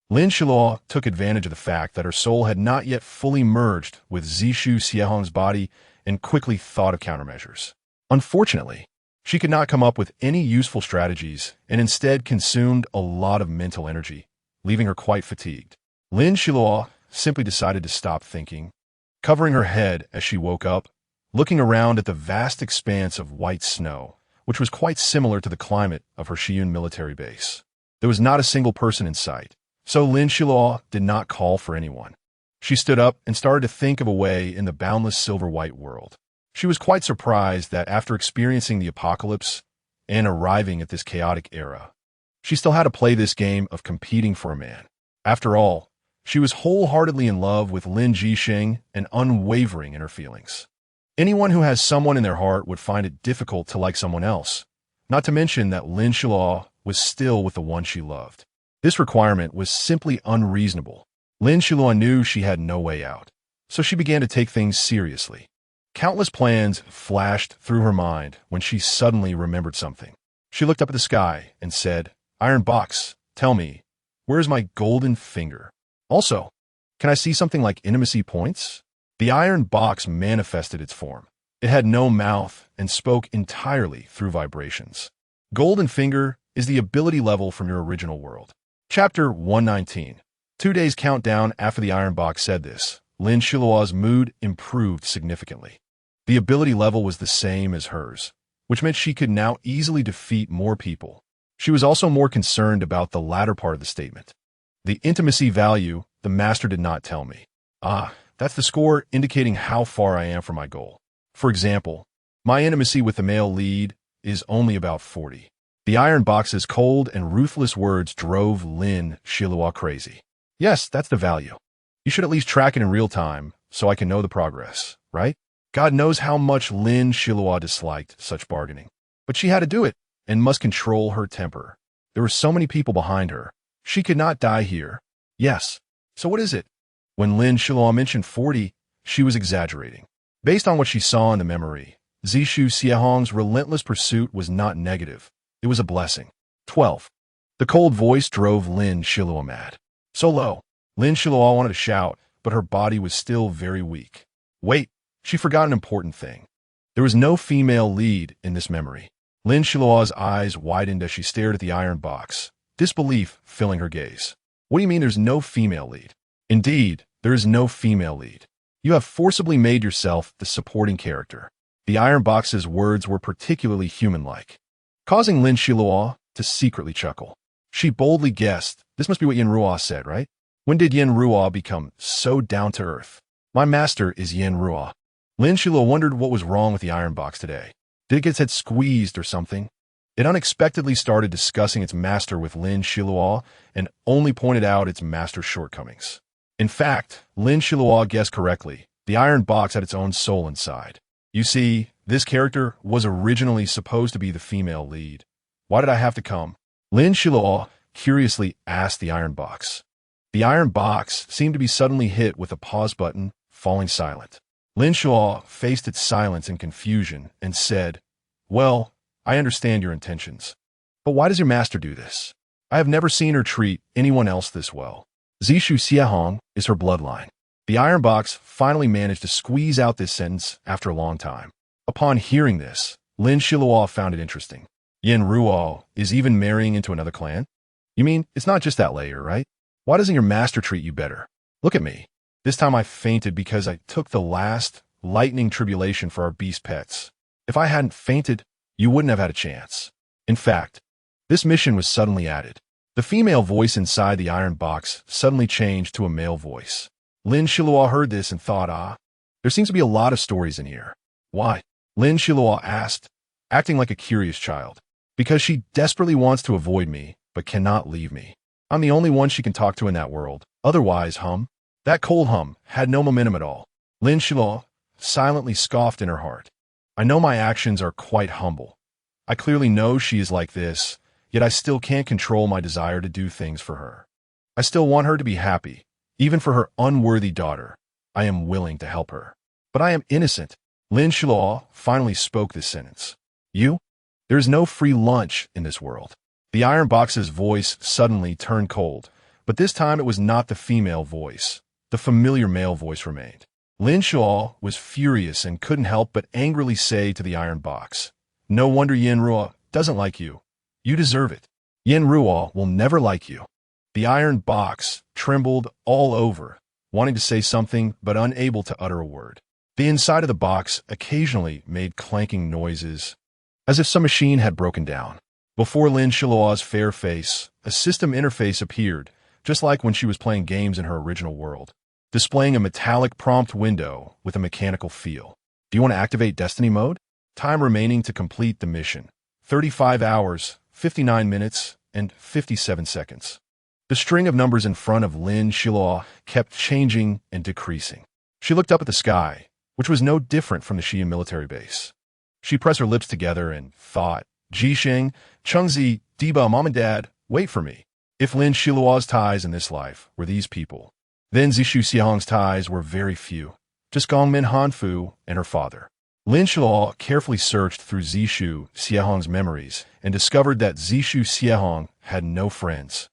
[SPEAKER 1] Lin Xiluo took advantage of the fact that her soul had not yet fully merged with Zishu Xiahong's body and quickly thought of countermeasures. Unfortunately, she could not come up with any useful strategies and instead consumed a lot of mental energy, leaving her quite fatigued. Lin Xiluo simply decided to stop thinking, covering her head as she woke up, looking around at the vast expanse of white snow, which was quite similar to the climate of her Shiyun military base. There was not a single person in sight, so Lin Xiluo did not call for anyone. She stood up and started to think of a way in the boundless silver-white world. She was quite surprised that after experiencing the apocalypse and arriving at this chaotic era, she still had to play this game of competing for a man. After all, she was wholeheartedly in love with Lin Jisheng and unwavering in her feelings. Anyone who has someone in their heart would find it difficult to like someone else, not to mention that Lin Xiluo was still with the one she loved. This requirement was simply unreasonable. Lin Xiluo knew she had no way out, so she began to take things seriously. Countless plans flashed through her mind when she suddenly remembered something. She looked up at the sky and said, "Iron box, tell me, where is my golden finger? Also, can I see something like intimacy points?" The iron box manifested its form. It had no mouth and spoke entirely through vibrations. Golden finger is the ability level from your original world. Chapter 119. 2 days countdown after the iron box said this, Lin Xiluo's mood improved significantly. The ability level was the same as hers, which meant she could now easily defeat more people. She was also more concerned about the latter part of the statement. The intimacy value, the master did not tell me. That's the score indicating how far I am from my goal. For example, my intimacy with the male lead is only about 40. The iron box's cold and ruthless words drove Lin Xiluo crazy. Yes, that's the value. You should at least track it in real time so I can know the progress, right? God knows how much Lin Xiluo disliked such bargaining. But she had to do it and must control her temper. There were so many people behind her. She could not die here. Yes. So what is it? When Lin Xiluo mentioned 40, she was exaggerating. Based on what she saw in the memory, Zishu Xiahong's relentless pursuit was not negative. It was a blessing. 12. The cold voice drove Lin Xiluo mad. So low. Lin Xiluo wanted to shout, but her body was still very weak. Wait, she forgot an important thing. There was no female lead in this memory. Lin Xiluo's eyes widened as she stared at the iron box, disbelief filling her gaze. What do you mean there's no female lead? Indeed, there is no female lead. You have forcibly made yourself the supporting character. The iron box's words were particularly human-like, causing Lin Xiluo to secretly chuckle. She boldly guessed, this must be what you.It said, right? When did you.It become so down-to-earth? My master is you.It. Lin Xiluo wondered what was wrong with the iron box today. Did it get its head squeezed or something? It unexpectedly started discussing its master with Lin Xiluo and only pointed out its master's shortcomings. In fact, Lin Xiluo guessed correctly. The iron box had its own soul inside. You see, this character was originally supposed to be the female lead. Why did I have to come? Lin Xiluo curiously asked the iron box. The iron box seemed to be suddenly hit with a pause button, falling silent. Lin Xiluo faced its silence in confusion and said, "Well, I understand your intentions. But why does your master do this? I have never seen her treat anyone else this well. Zishu Xiahong is her bloodline." The iron box finally managed to squeeze out this sentence after a long time. Upon hearing this, Lin Xiluo found it interesting. you.It is even marrying into another clan? You mean, it's not just that layer, right? Why doesn't your master treat you better? Look at me. This time I fainted because I took the last lightning tribulation for our beast pets. If I hadn't fainted, you wouldn't have had a chance. In fact, this mission was suddenly added. The female voice inside the iron box suddenly changed to a male voice. Lin Xiluo heard this and thought, there seems to be a lot of stories in here. Why? Lin Xiluo asked, acting like a curious child. Because she desperately wants to avoid me, but cannot leave me. I'm the only one she can talk to in that world. Otherwise, that cold had no momentum at all. Lin Xiluo silently scoffed in her heart. I know my actions are quite humble. I clearly know she is like this, yet I still can't control my desire to do things for her. I still want her to be happy. Even for her unworthy daughter, I am willing to help her. But I am innocent. Lin Xiluo finally spoke this sentence. There is no free lunch in this world. The iron box's voice suddenly turned cold, but this time it was not the female voice. The familiar male voice remained. Lin Xiluo was furious and couldn't help but angrily say to the iron box, "No wonder you.It doesn't like you. You deserve it. you.It will never like you." The iron box trembled all over, wanting to say something but unable to utter a word. The inside of the box occasionally made clanking noises, as if some machine had broken down. Before Lin Xiluo's fair face, a system interface appeared, just like when she was playing games in her original world, displaying a metallic prompt window with a mechanical feel. Do you want to activate Destiny mode? Time remaining to complete the mission: 35 hours, 59 minutes, and 57 seconds. The string of numbers in front of Lin Xiluo kept changing and decreasing. She looked up at the sky, which was no different from the Xi'an military base. She pressed her lips together and thought, Jisheng, Chengzi, Deba, Mom and Dad, wait for me. If Lin Xiluo's ties in this life were these people, then Zishu Xiehong's ties were very few, just Gongmin Hanfu and her father. Lin Xiluo carefully searched through Zishu Xiehong's memories and discovered that Zishu Xiehong had no friends,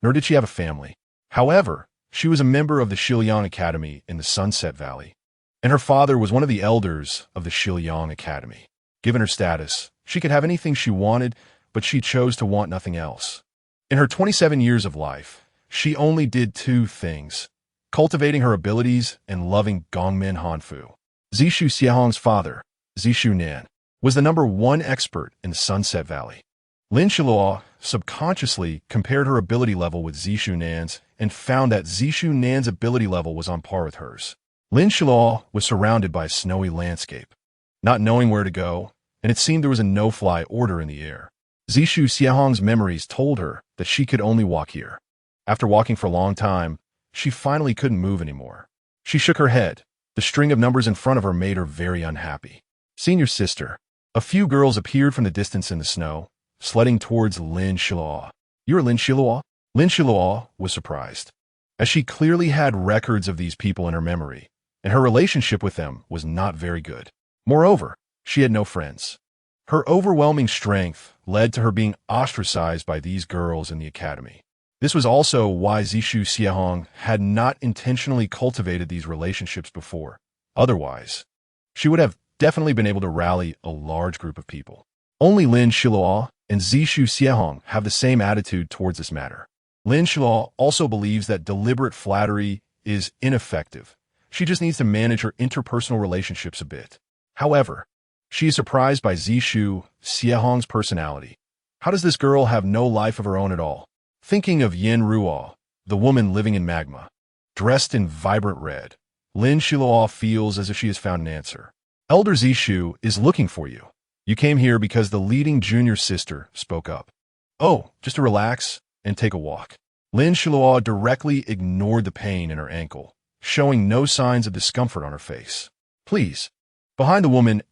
[SPEAKER 1] nor did she have a family. However, she was a member of the Shiliang Academy in the Sunset Valley, and her father was one of the elders of the Shiliang Academy. Given her status, she could have anything she wanted, but she chose to want nothing else. In her 27 years of life, she only did two things: cultivating her abilities and loving Gongmin Hanfu. Zishu Xiehong's father, Zishu Nan, was the #1 expert in the Sunset Valley. Lin Xiluo subconsciously compared her ability level with Zishu Nan's and found that Zishu Nan's ability level was on par with hers. Lin Xiluo was surrounded by a snowy landscape, not knowing where to go, and it seemed there was a no-fly order in the air. Zishu Xiehong's memories told her that she could only walk here. After walking for a long time, she finally couldn't move anymore. She shook her head. The string of numbers in front of her made her very unhappy. Senior sister. A few girls appeared from the distance in the snow, sledding towards Lin Xiluo. You're Lin Xiluo? Lin Xiluo was surprised, as she clearly had records of these people in her memory, and her relationship with them was not very good. Moreover, she had no friends. Her overwhelming strength led to her being ostracized by these girls in the academy. This was also why Zishu Xiehong had not intentionally cultivated these relationships before. Otherwise, she would have definitely been able to rally a large group of people. Only Lin Xiluo and Zishu Xiehong have the same attitude towards this matter. Lin Xiluo also believes that deliberate flattery is ineffective. She just needs to manage her interpersonal relationships a bit. However, she is surprised by Zishu Xiehong's personality. How does this girl have no life of her own at all? Thinking of Yin Ruo, the woman living in magma, dressed in vibrant red, Lin Xiluo feels as if she has found an answer. Elder Zishu is looking for you. You came here because the leading junior sister spoke up. Oh, just to relax and take a walk. Lin Xiluo directly ignored the pain in her ankle, showing no signs of discomfort on her face. Please. Behind the woman's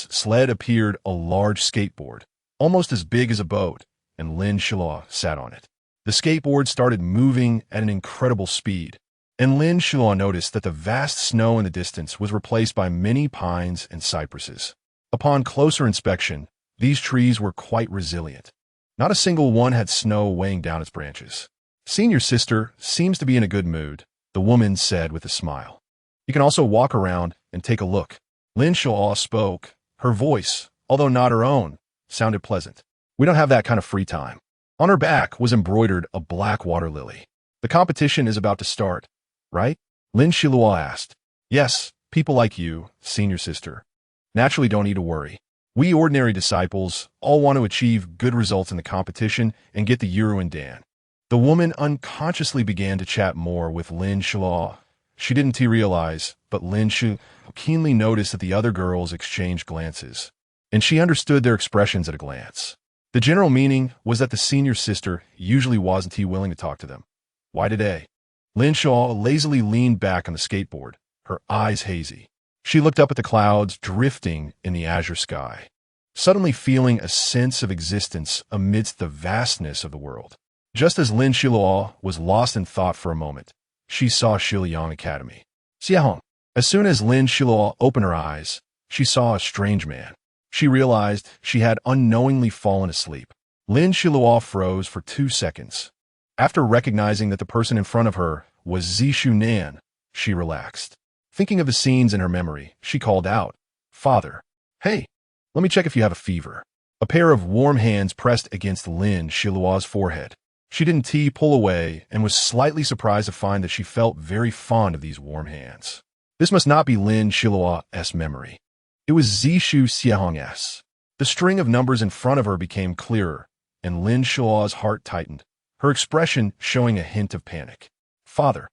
[SPEAKER 1] sled appeared a large skateboard, almost as big as a boat, and Lin Xiluo sat on it. The skateboard started moving at an incredible speed, and Lin Xiluo noticed that the vast snow in the distance was replaced by many pines and cypresses. Upon closer inspection, these trees were quite resilient. Not a single one had snow weighing down its branches. Senior sister seems to be in a good mood, the woman said with a smile. You can also walk around and take a look. Lin Xiluo spoke. Her voice, although not her own, sounded pleasant. We don't have that kind of free time. On her back was embroidered a black water lily. The competition is about to start, right? Lin Xiluo asked. Yes, people like you, senior sister, naturally don't need to worry. We ordinary disciples all want to achieve good results in the competition and get the you.It Dan. The woman unconsciously began to chat more with Lin Xiluo. She didn't realize, but Lin Xiluo keenly noticed that the other girls exchanged glances, and she understood their expressions at a glance. The general meaning was that the senior sister usually wasn't willing to talk to them. Why today? Lin Xiluo lazily leaned back on the skateboard, her eyes hazy. She looked up at the clouds drifting in the azure sky, suddenly feeling a sense of existence amidst the vastness of the world. Just as Lin Xiluo was lost in thought for a moment, she saw Shiliang Academy. Xiehong. As soon as Lin Xiluo opened her eyes, she saw a strange man. She realized she had unknowingly fallen asleep. Lin Xiluo froze for 2 seconds. After recognizing that the person in front of her was Zishu Nan, she relaxed. Thinking of the scenes in her memory, she called out, Father, hey, let me check if you have a fever. A pair of warm hands pressed against Lin Xiluo's forehead. She didn't pull away and was slightly surprised to find that she felt very fond of these warm hands. This must not be Lin Xiluo's memory. It was Zishu Xiehong's. The string of numbers in front of her became clearer, and Lin Xiluo's heart tightened, her expression showing a hint of panic. Father,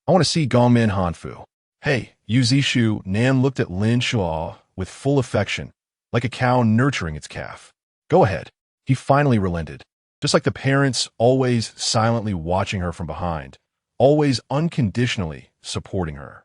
[SPEAKER 1] I want to see Gongmin Hanfu. Hey, you Zishu. Nan looked at Lin Xiluo with full affection, like a cow nurturing its calf. Go ahead. He finally relented, just like the parents always silently watching her from behind, always unconditionally supporting her.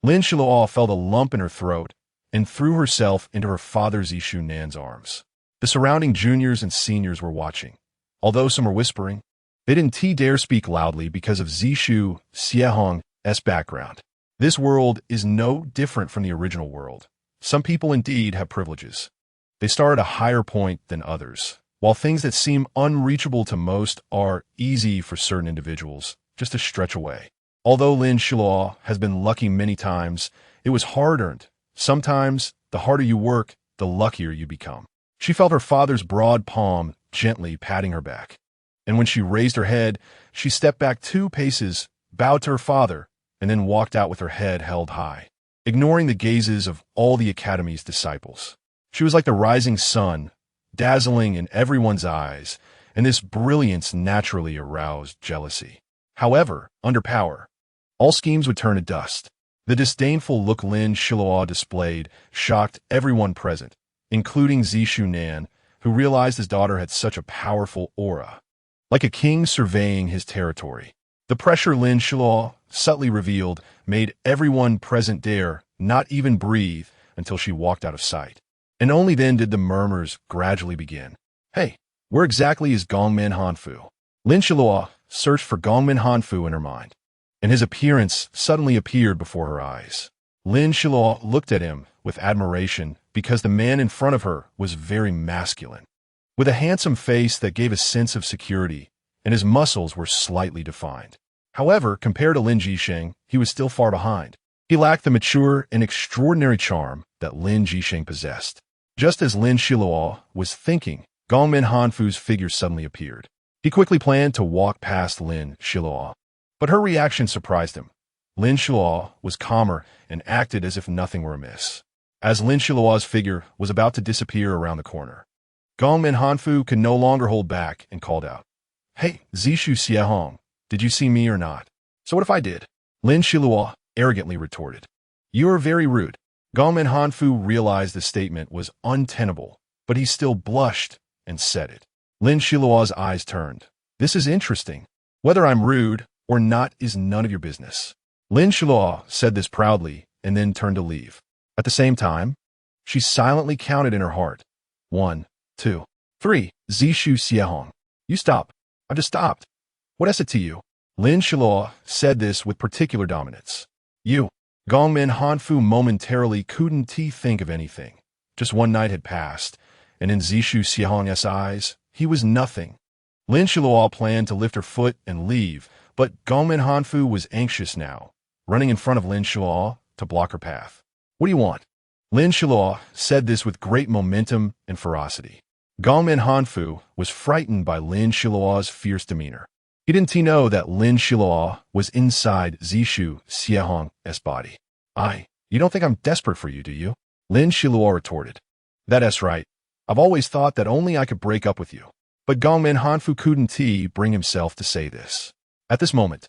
[SPEAKER 1] Lin Xiluo felt a lump in her throat and threw herself into her father Zishu Nan's arms. The surrounding juniors and seniors were watching. Although some were whispering, They didn't dare speak loudly because of Zishu Xiehong's background. This world is no different from the original world. Some people indeed have privileges. They start at a higher point than others, while things that seem unreachable to most are easy for certain individuals, just a stretch away. Although Lin Xiluo has been lucky many times, it was hard-earned. Sometimes, the harder you work, the luckier you become. She felt her father's broad palm gently patting her back. And when she raised her head, she stepped back 2 paces, bowed to her father, and then walked out with her head held high, ignoring the gazes of all the academy's disciples. She was like the rising sun, dazzling in everyone's eyes, and this brilliance naturally aroused jealousy. However, under power, all schemes would turn to dust. The disdainful look Lin Xiluo displayed shocked everyone present, including Zishu Nan, who realized his daughter had such a powerful aura. Like a king surveying his territory. The pressure Lin Xiluo subtly revealed made everyone present dare not even breathe until she walked out of sight. And only then did the murmurs gradually begin. Hey, where exactly is Gongmin Hanfu? Lin Xiluo searched for Gongmin Hanfu in her mind, and his appearance suddenly appeared before her eyes. Lin Xiluo looked at him with admiration because the man in front of her was very masculine, with a handsome face that gave a sense of security, and his muscles were slightly defined. However, compared to Lin Jisheng, he was still far behind. He lacked the mature and extraordinary charm that Lin Jisheng possessed. Just as Lin Xiluo was thinking, Gongmin Hanfu's figure suddenly appeared. He quickly planned to walk past Lin Xiluo, but her reaction surprised him. Lin Xiluo was calmer and acted as if nothing were amiss. As Lin Xiluo's figure was about to disappear around the corner, Gongmin Hanfu could no longer hold back and called out, "Hey, Zishu Xiehong, did you see me or not?" "So what if I did?" Lin Xiluo arrogantly retorted. "You are very rude." Gongmin Hanfu realized the statement was untenable, but he still blushed and said it. Lin Xiluo's eyes turned. "This is interesting. Whether I'm rude or not is none of your business." Lin Xiluo said this proudly and then turned to leave. At the same time, she silently counted in her heart. 1, 2, 3. Zishu Xiehong. You stop. I've just stopped. What is it to you? Lin Xiluo said this with particular dominance. You. Gongmin Hanfu momentarily couldn't think of anything. Just one night had passed, and in Zishu Xiehong's eyes, he was nothing. Lin Xiluo planned to lift her foot and leave, but Gongmin Hanfu was anxious now, running in front of Lin Xiluo to block her path. What do you want? Lin Xiluo said this with great momentum and ferocity. Gongmin Hanfu was frightened by Lin Xiluo's fierce demeanor. He didn't know that Lin Xiluo was inside Zishu Xiehong's body. You don't think I'm desperate for you, do you? Lin Xiluo retorted. That's right. I've always thought that only I could break up with you. But Gongmin Hanfu couldn't bring himself to say this. At this moment,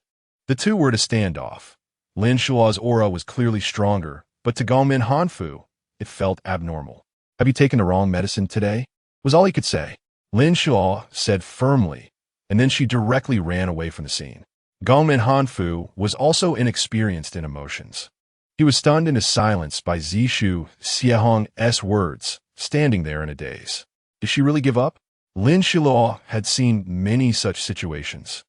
[SPEAKER 1] the two were at a standoff. Lin Xiluo's aura was clearly stronger, but to Gongmin Hanfu, it felt abnormal. Have you taken the wrong medicine today? Was all he could say. Lin Xiluo said firmly, and then she directly ran away from the scene. Gongmin Hanfu was also inexperienced in emotions. He was stunned into silence by Zishu Xiehong's words, standing there in a daze. Did she really give up? Lin Xiluo had seen many such situations.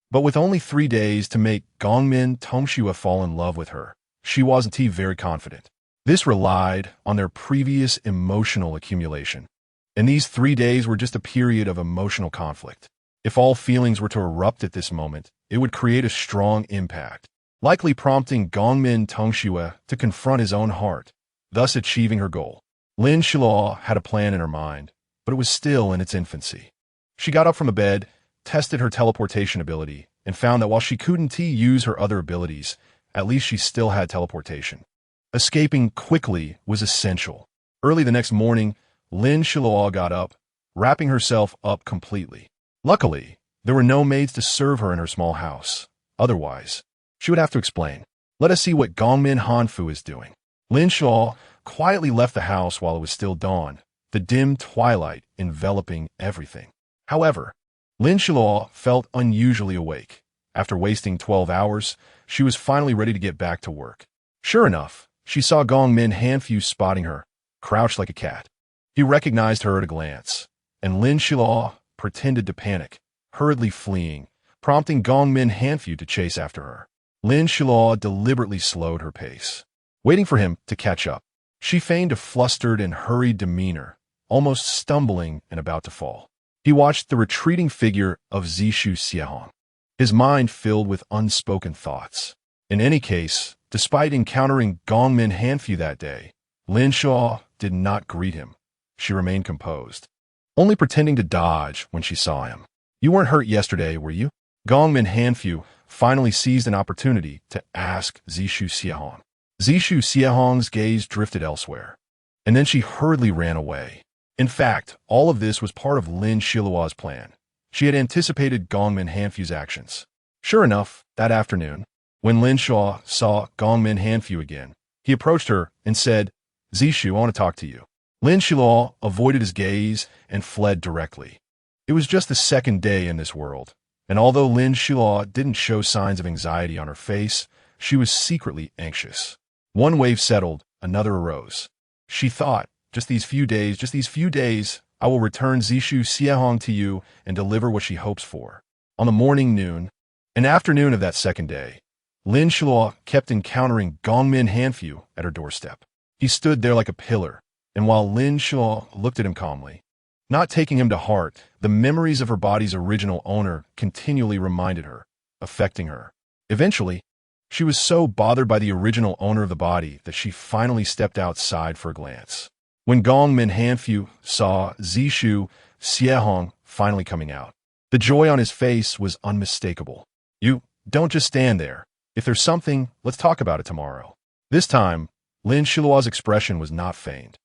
[SPEAKER 1] But with only 3 days to make Gongmin Tongxue fall in love with her, she wasn't very confident. This relied on their previous emotional accumulation. And these 3 days were just a period of emotional conflict. If all feelings were to erupt at this moment, it would create a strong impact, likely prompting Gongmin Tongxue to confront his own heart, thus achieving her goal. Lin Xiluo had a plan in her mind, but it was still in its infancy. She got up from the bed, tested her teleportation ability, and found that while she couldn't use her other abilities, at least she still had teleportation. Escaping quickly was essential. Early the next morning, Lin Xiluo got up, wrapping herself up completely. Luckily, there were no maids to serve her in her small house. Otherwise, she would have to explain. Let us see what Gongmin Hanfu is doing. Lin Xiluo quietly left the house while it was still dawn, the dim twilight enveloping everything. However, Lin Xiluo felt unusually awake. After wasting 12 hours, she was finally ready to get back to work. Sure enough, she saw Gongmin Hanfu spotting her, crouched like a cat. He recognized her at a glance, and Lin Xiluo pretended to panic, hurriedly fleeing, prompting Gongmin Hanfu to chase after her. Lin Xiluo deliberately slowed her pace, waiting for him to catch up. She feigned a flustered and hurried demeanor, almost stumbling and about to fall. He watched the retreating figure of Zishu Xiehong, his mind filled with unspoken thoughts. In any case, despite encountering Gongmin Hanfu that day, Lin Xiluo did not greet him. She remained composed, only pretending to dodge when she saw him. "You weren't hurt yesterday, were you?" Gongmin Hanfu finally seized an opportunity to ask Zishu Xiehong. Zishu Xiehong's gaze drifted elsewhere, and then she hurriedly ran away. In fact, all of this was part of Lin Xiluo's plan. She had anticipated Gongmin Hanfu's actions. Sure enough, that afternoon, when Lin Xiluo saw Gongmin Hanfu again, he approached her and said, "Zishu, I want to talk to you." Lin Xiluo avoided his gaze and fled directly. It was just the second day in this world, and although Lin Xiluo didn't show signs of anxiety on her face, she was secretly anxious. One wave settled, another arose. She thought, just these few days, I will return Zishu Xiehong to you and deliver what she hopes for. On the morning, noon, and afternoon of that second day, Lin Xiluo kept encountering Gongmin Hanfu at her doorstep. He stood there like a pillar, and while Lin Xiluo looked at him calmly, not taking him to heart, the memories of her body's original owner continually reminded her, affecting her. Eventually, she was so bothered by the original owner of the body that she finally stepped outside for a glance. When Gongmin Hanfu saw Zishu Xiehong finally coming out, the joy on his face was unmistakable. "You don't just stand there. If there's something, let's talk about it tomorrow." This time, Lin Xiluo's expression was not feigned.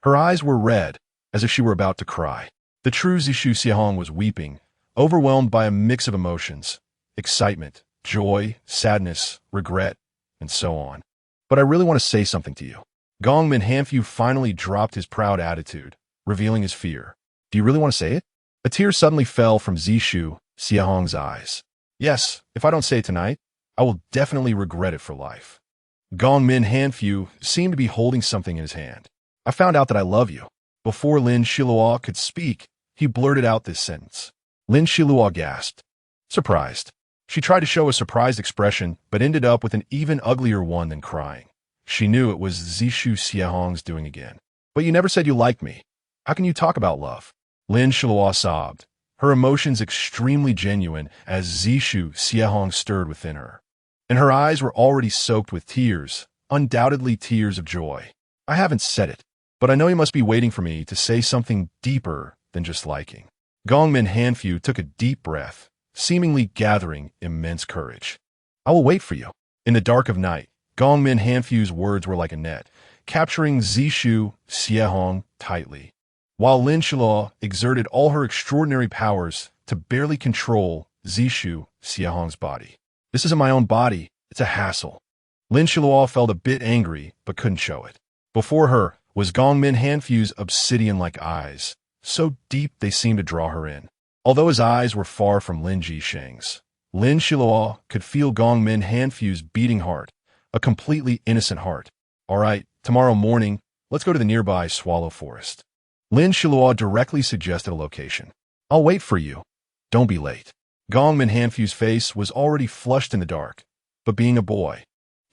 [SPEAKER 1] Her eyes were red, as if she were about to cry. The true Zishu Xiehong was weeping, overwhelmed by a mix of emotions: excitement, joy, sadness, regret, and so on. "But I really want to say something to you." Gongmin Hanfu finally dropped his proud attitude, revealing his fear. "Do you really want to say it?" A tear suddenly fell from Zishu Xiehong's eyes. "Yes, if I don't say it tonight, I will definitely regret it for life." Gongmin Hanfu seemed to be holding something in his hand. "I found out that I love you." Before Lin Xiluo could speak, he blurted out this sentence. Lin Xiluo gasped, surprised. She tried to show a surprised expression, but ended up with an even uglier one than crying. She knew it was Zishu Xiehong's doing again. "But you never said you liked me. How can you talk about love?" Lin Xiluo sobbed, her emotions extremely genuine as Zishu Xiehong stirred within her. And her eyes were already soaked with tears, undoubtedly tears of joy. "I haven't said it, but I know you must be waiting for me to say something deeper than just liking." Gongmin Hanfu took a deep breath, seemingly gathering immense courage. "I will wait for you." In the dark of night, Gongmin Hanfu's words were like a net, capturing Zishu Xiehong tightly, while Lin Xiluo exerted all her extraordinary powers to barely control Zishu Xiehong's body. "This isn't my own body. It's a hassle." Lin Xiluo felt a bit angry, but couldn't show it. Before her was Gongmin Hanfu's obsidian-like eyes, so deep they seemed to draw her in. Although his eyes were far from Lin Jisheng's, Lin Xiluo could feel Gongmin Hanfu's beating heart, a completely innocent heart. "All right, tomorrow morning, let's go to the nearby Swallow Forest." Lin Xiluo directly suggested a location. "I'll wait for you. Don't be late." Gongmin Hanfu's face was already flushed in the dark, but being a boy,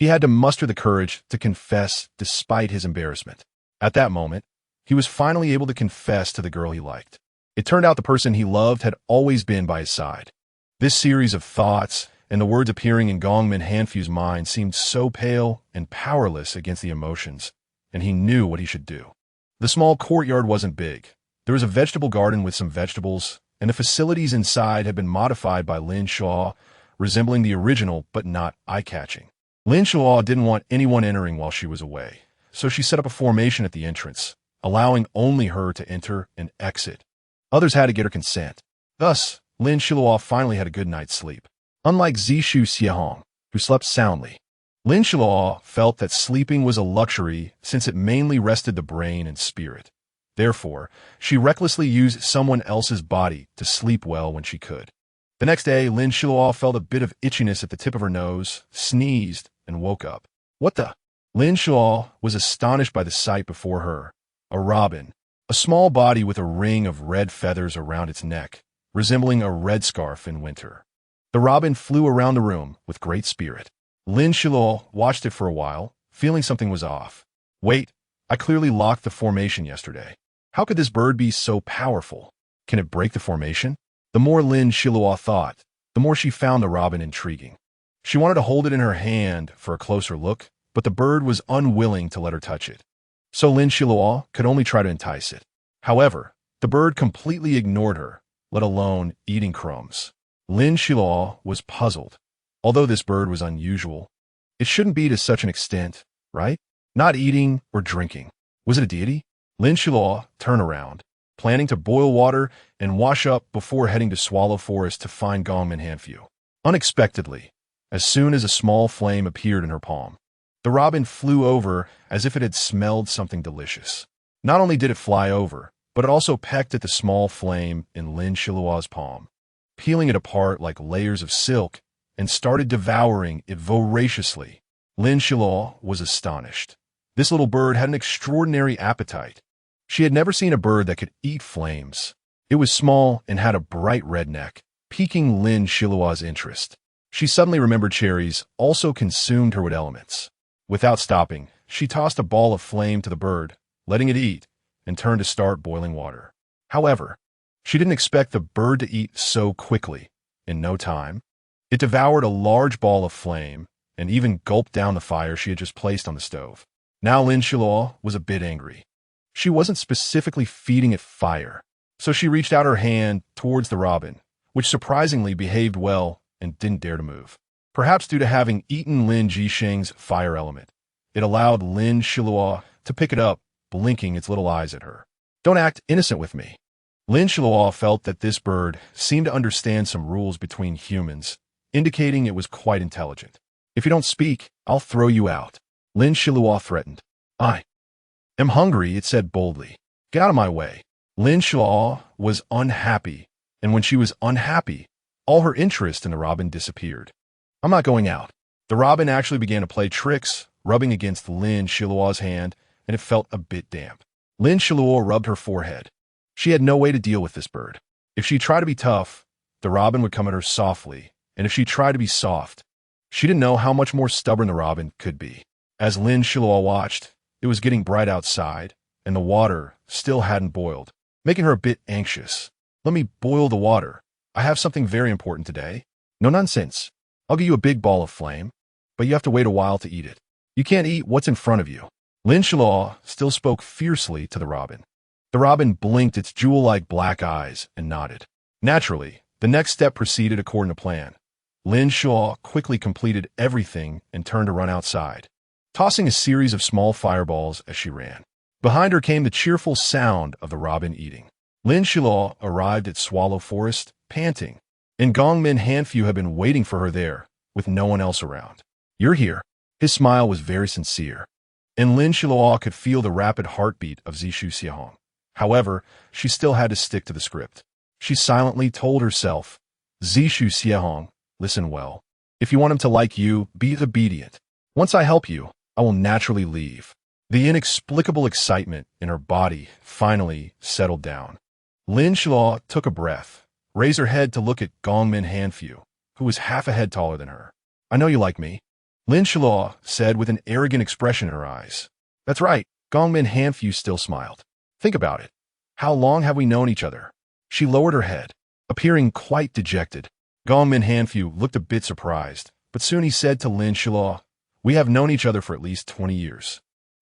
[SPEAKER 1] he had to muster the courage to confess despite his embarrassment. At that moment, he was finally able to confess to the girl he liked. It turned out the person he loved had always been by his side. This series of thoughts and the words appearing in Gongmin Hanfu's mind seemed so pale and powerless against the emotions, and he knew what he should do. The small courtyard wasn't big. There was a vegetable garden with some vegetables, and the facilities inside had been modified by Lin Xiluo, resembling the original but not eye-catching. Lin Xiluo didn't want anyone entering while she was away, so she set up a formation at the entrance, allowing only her to enter and exit. Others had to get her consent. Thus, Lin Xiluo finally had a good night's sleep. Unlike Zishu Xiehong, who slept soundly, Lin Xiluo felt that sleeping was a luxury since it mainly rested the brain and spirit. Therefore, she recklessly used someone else's body to sleep well when she could. The next day, Lin Xiluo felt a bit of itchiness at the tip of her nose, sneezed, and woke up. "What the?" Lin Xiluo was astonished by the sight before her. A robin, a small body with a ring of red feathers around its neck, resembling a red scarf in winter. The robin flew around the room with great spirit. Lin Xiluo watched it for a while, feeling something was off. Wait, I clearly locked the formation yesterday. How could this bird be so powerful? Can it break the formation? The more Lin Xiluo thought, the more she found the robin intriguing. She wanted to hold it in her hand for a closer look, but the bird was unwilling to let her touch it. So Lin Xiluo could only try to entice it. However, the bird completely ignored her, let alone eating crumbs. Lin Xiluo was puzzled. Although this bird was unusual, it shouldn't be to such an extent, right? Not eating or drinking. Was it a deity? Lin Xiluo turned around, planning to boil water and wash up before heading to Swallow Forest to find Gongmin Hanfu. Unexpectedly, as soon as a small flame appeared in her palm, the robin flew over as if it had smelled something delicious. Not only did it fly over, but it also pecked at the small flame in Lin Xiluo's palm, peeling it apart like layers of silk, and started devouring it voraciously. Lin Xiluo was astonished. This little bird had an extraordinary appetite. She had never seen a bird that could eat flames. It was small and had a bright red neck, piquing Lin Xiluo's interest. She suddenly remembered cherries also consumed her with elements. Without stopping, she tossed a ball of flame to the bird, letting it eat, and turned to start boiling water. However, she didn't expect the bird to eat so quickly. In no time, it devoured a large ball of flame and even gulped down the fire she had just placed on the stove. Now Lin Xiluo was a bit angry. She wasn't specifically feeding it fire, so she reached out her hand towards the robin, which surprisingly behaved well and didn't dare to move. Perhaps due to having eaten Lin Jisheng's fire element, it allowed Lin Xiluo to pick it up, blinking its little eyes at her. Don't act innocent with me. Lin Xiluo felt that this bird seemed to understand some rules between humans, indicating it was quite intelligent. If you don't speak, I'll throw you out. Lin Xiluo threatened. I am hungry, it said boldly. Get out of my way. Lin Xiluo was unhappy, and when she was unhappy, all her interest in the robin disappeared. I'm not going out. The robin actually began to play tricks, rubbing against Lin Xiluo's hand, and it felt a bit damp. Lin Xiluo rubbed her forehead. She had no way to deal with this bird. If she tried to be tough, the robin would come at her softly, and if she tried to be soft, she didn't know how much more stubborn the robin could be. As Lin Xiluo watched, it was getting bright outside, and the water still hadn't boiled, making her a bit anxious. Let me boil the water. I have something very important today. No nonsense. I'll give you a big ball of flame, but you have to wait a while to eat it. You can't eat what's in front of you. Lin Xiluo still spoke fiercely to the robin. The robin blinked its jewel-like black eyes and nodded. Naturally, the next step proceeded according to plan. Lin Xiluo quickly completed everything and turned to run outside, tossing a series of small fireballs as she ran. Behind her came the cheerful sound of the robin eating. Lin Xiluo arrived at Swallow Forest, panting, and Gongmin Hanfu had been waiting for her there, with no one else around. You're here. His smile was very sincere, and Lin Xiluo could feel the rapid heartbeat of Zishu Xiehong. However, she still had to stick to the script. She silently told herself, Zishu Xiehong, listen well. If you want him to like you, be obedient. Once I help you, I will naturally leave. The inexplicable excitement in her body finally settled down. Lin Xiluo took a breath, raised her head to look at Gongmin Hanfu, who was half a head taller than her. I know you like me, Lin Xiluo said with an arrogant expression in her eyes. That's right, Gongmin Hanfu still smiled. Think about it. How long have we known each other? She lowered her head, appearing quite dejected. Gongmin Hanfu looked a bit surprised, but soon he said to Lin Xiluo, we have known each other for at least 20 years.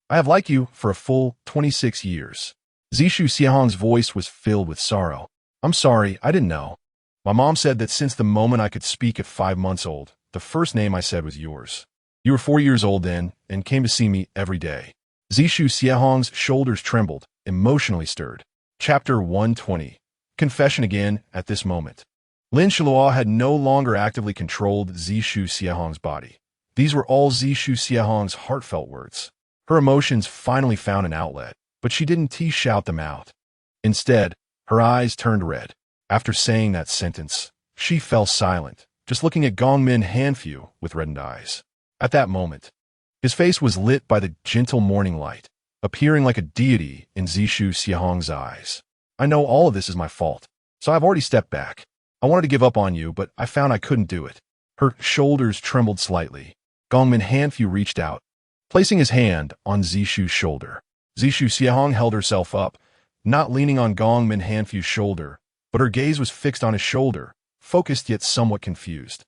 [SPEAKER 1] I have liked you for a full 26 years. Zishu Xiehong's voice was filled with sorrow. I'm sorry, I didn't know. My mom said that since the moment I could speak at 5 months old, the first name I said was yours. You were 4 years old then and came to see me every day. Zishu Xiehong's shoulders trembled, emotionally stirred. Chapter 120. Confession again at this moment. Lin Xiluo had no longer actively controlled Zishu Xiehong's body. These were all Zishu Xiehong's heartfelt words. Her emotions finally found an outlet, but she didn't shout them out. Instead, her eyes turned red. After saying that sentence, she fell silent, just looking at Gongmin Hanfu with reddened eyes. At that moment, his face was lit by the gentle morning light, appearing like a deity in Zishu Xiehong's eyes. I know all of this is my fault, so I've already stepped back. I wanted to give up on you, but I found I couldn't do it. Her shoulders trembled slightly. Gongmin Hanfu reached out, placing his hand on Zishu's shoulder. Zishu Xiahong held herself up, not leaning on Gongmin Hanfu's shoulder, but her gaze was fixed on his shoulder, focused yet somewhat confused.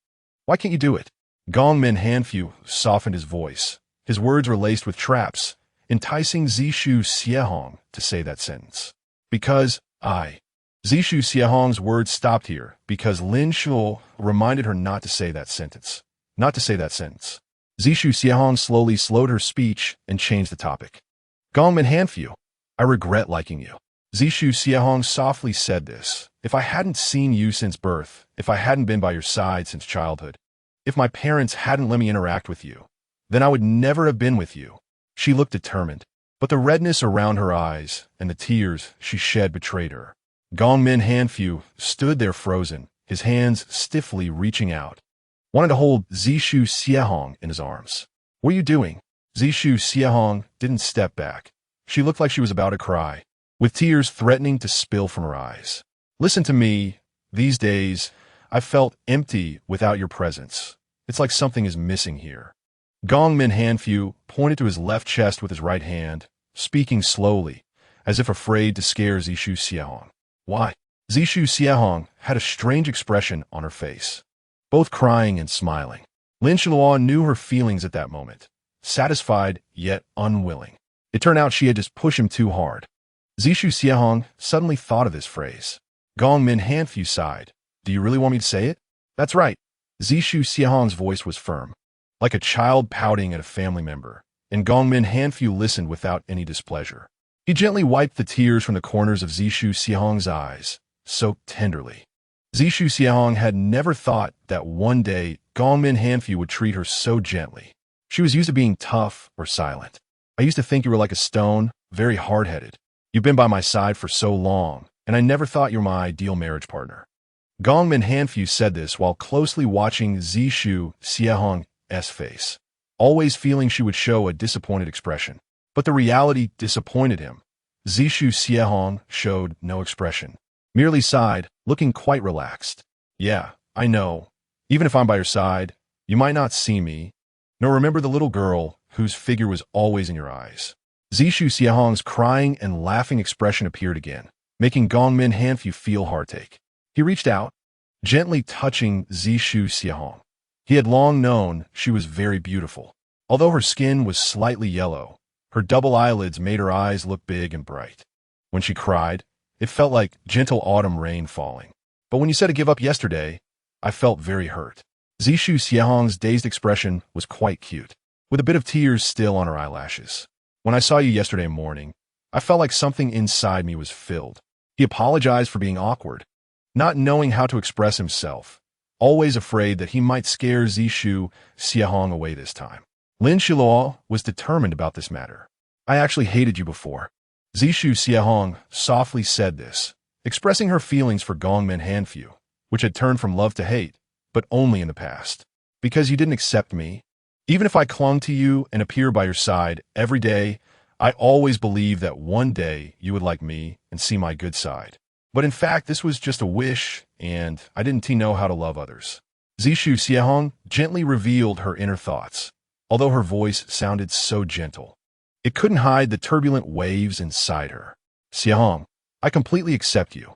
[SPEAKER 1] Why can't you do it? Gongmin Hanfu softened his voice. His words were laced with traps, enticing Zishu Xiahong to say that sentence. Because I. Zishu Xiahong's words stopped here because Lin Xiluo reminded her not to say that sentence. Not to say that sentence. Zishu Xiahong slowly slowed her speech and changed the topic. Gongmin Hanfu, I regret liking you. Zishu Xiahong softly said this. If I hadn't seen you since birth, if I hadn't been by your side since childhood, if my parents hadn't let me interact with you, then I would never have been with you. She looked determined, but the redness around her eyes and the tears she shed betrayed her. Gongmin Hanfu stood there frozen, his hands stiffly reaching out, wanted to hold Zishu Xiahong in his arms. What are you doing? Zishu Xiahong didn't step back. She looked like she was about to cry, with tears threatening to spill from her eyes. Listen to me. These days, I felt empty without your presence. It's like something is missing here. Gongmin Hanfu pointed to his left chest with his right hand, speaking slowly, as if afraid to scare Zishu Xiahong. Why? Zishu Xiahong had a strange expression on her face, both crying and smiling. Lin Xiluo knew her feelings at that moment, satisfied yet unwilling. It turned out she had just pushed him too hard. Zishu Xiahong suddenly thought of this phrase. Gongmin Hanfu sighed. Do you really want me to say it? That's right. Zishu Xiahong's voice was firm, like a child pouting at a family member, and Gongmin Hanfu listened without any displeasure. He gently wiped the tears from the corners of Zishu Xiahong's eyes, soaked tenderly. Zishu Xiahong had never thought that one day Gongmin Hanfu would treat her so gently. She was used to being tough or silent. I used to think you were like a stone, very hard-headed. You've been by my side for so long, and I never thought you were my ideal marriage partner. Gongmin Hanfu said this while closely watching Zishu Xiahong's face, always feeling she would show a disappointed expression. But the reality disappointed him. Zishu Xiahong showed no expression, merely sighed, looking quite relaxed. Yeah, I know. Even if I'm by your side, you might not see me, nor remember the little girl whose figure was always in your eyes. Zishu Xiahong's crying and laughing expression appeared again, making Gongmin Hanfu feel heartache. He reached out, gently touching Zishu Xiahong. He had long known she was very beautiful. Although her skin was slightly yellow, her double eyelids made her eyes look big and bright. When she cried, it felt like gentle autumn rain falling. But when you said to give up yesterday, I felt very hurt. Zishu Xiahong's dazed expression was quite cute, with a bit of tears still on her eyelashes. When I saw you yesterday morning, I felt like something inside me was filled. He apologized for being awkward, not knowing how to express himself, always afraid that he might scare Zishu Xiahong away this time. Lin Xiluo was determined about this matter. I actually hated you before. Zishu Xiahong softly said this, expressing her feelings for Gongmin Hanfu, which had turned from love to hate, but only in the past. Because you didn't accept me. Even if I clung to you and appeared by your side every day, I always believed that one day you would like me and see my good side. But in fact, this was just a wish, and I didn't know how to love others. Zishu Xiahong gently revealed her inner thoughts, although her voice sounded so gentle. It couldn't hide the turbulent waves inside her. Xiahong, I completely accept you.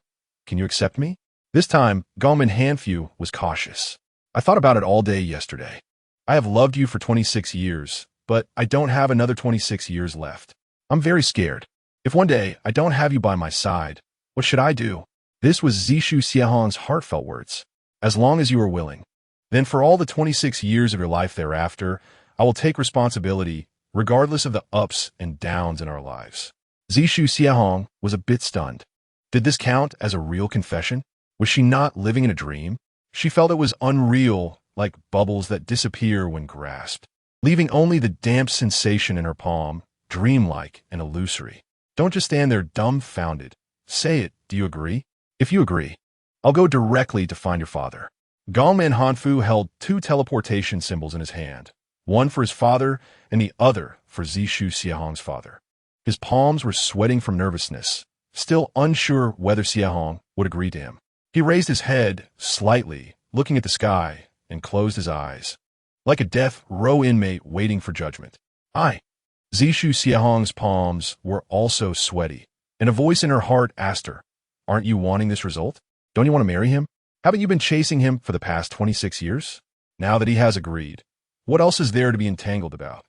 [SPEAKER 1] Can you accept me? This time, Gongmin Hanfu was cautious. I thought about it all day yesterday. I have loved you for 26 years, but I don't have another 26 years left. I'm very scared. If one day I don't have you by my side, what should I do? This was Zishu Xiahong's heartfelt words. As long as you are willing. Then for all the 26 years of your life thereafter, I will take responsibility, regardless of the ups and downs in our lives. Zishu Xiahong was a bit stunned. Did this count as a real confession? Was she not living in a dream? She felt it was unreal, like bubbles that disappear when grasped, leaving only the damp sensation in her palm, dreamlike and illusory. Don't just stand there dumbfounded. Say it, do you agree? If you agree, I'll go directly to find your father. Gongmin Hanfu held 2 teleportation symbols in his hand, one for his father and the other for Zishu Xiahong's father. His palms were sweating from nervousness, still unsure whether Xiahong would agree to him. He raised his head slightly, looking at the sky, and closed his eyes, like a death row inmate waiting for judgment. Zishu Xiahong's palms were also sweaty, and a voice in her heart asked her, "Aren't you wanting this result? Don't you want to marry him? Haven't you been chasing him for the past 26 years? Now that he has agreed, what else is there to be entangled about?"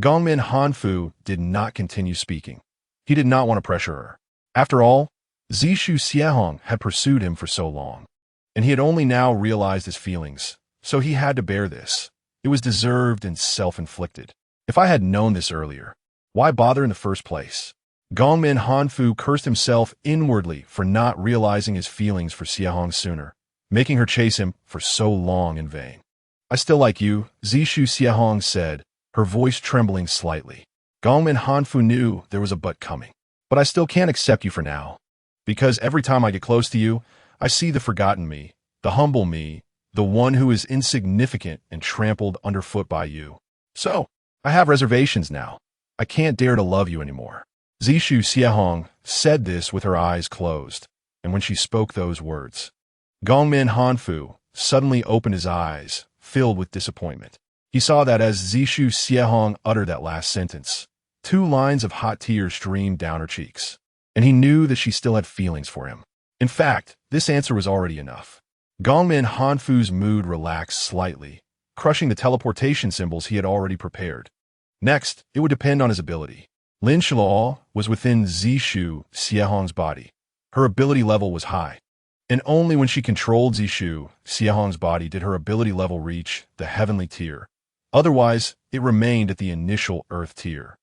[SPEAKER 1] Gongmin Hanfu did not continue speaking. He did not want to pressure her. After all, Zishu Xiahong had pursued him for so long, and he had only now realized his feelings, so he had to bear this. It was deserved and self-inflicted. If I had known this earlier, why bother in the first place? Gongmin Hanfu cursed himself inwardly for not realizing his feelings for Xiahong sooner, making her chase him for so long in vain. "I still like you," Zishu Xiahong said, her voice trembling slightly. Gongmin Hanfu knew there was a but coming. "But I still can't accept you for now. Because every time I get close to you, I see the forgotten me, the humble me, the one who is insignificant and trampled underfoot by you. So, I have reservations now. I can't dare to love you anymore." Zishu Xiahong said this with her eyes closed, and when she spoke those words, Gongmin Hanfu suddenly opened his eyes, filled with disappointment. He saw that as Zishu Xiahong uttered that last sentence, 2 lines of hot tears streamed down her cheeks, and he knew that she still had feelings for him. In fact, this answer was already enough. Gongmin Hanfu's mood relaxed slightly, crushing the teleportation symbols he had already prepared. Next, it would depend on his ability. Lin Xiluo was within Zishu Xiahong's body. Her ability level was high, and only when she controlled Zishu Xiahong's body did her ability level reach the heavenly tier. Otherwise, it remained at the initial earth tier.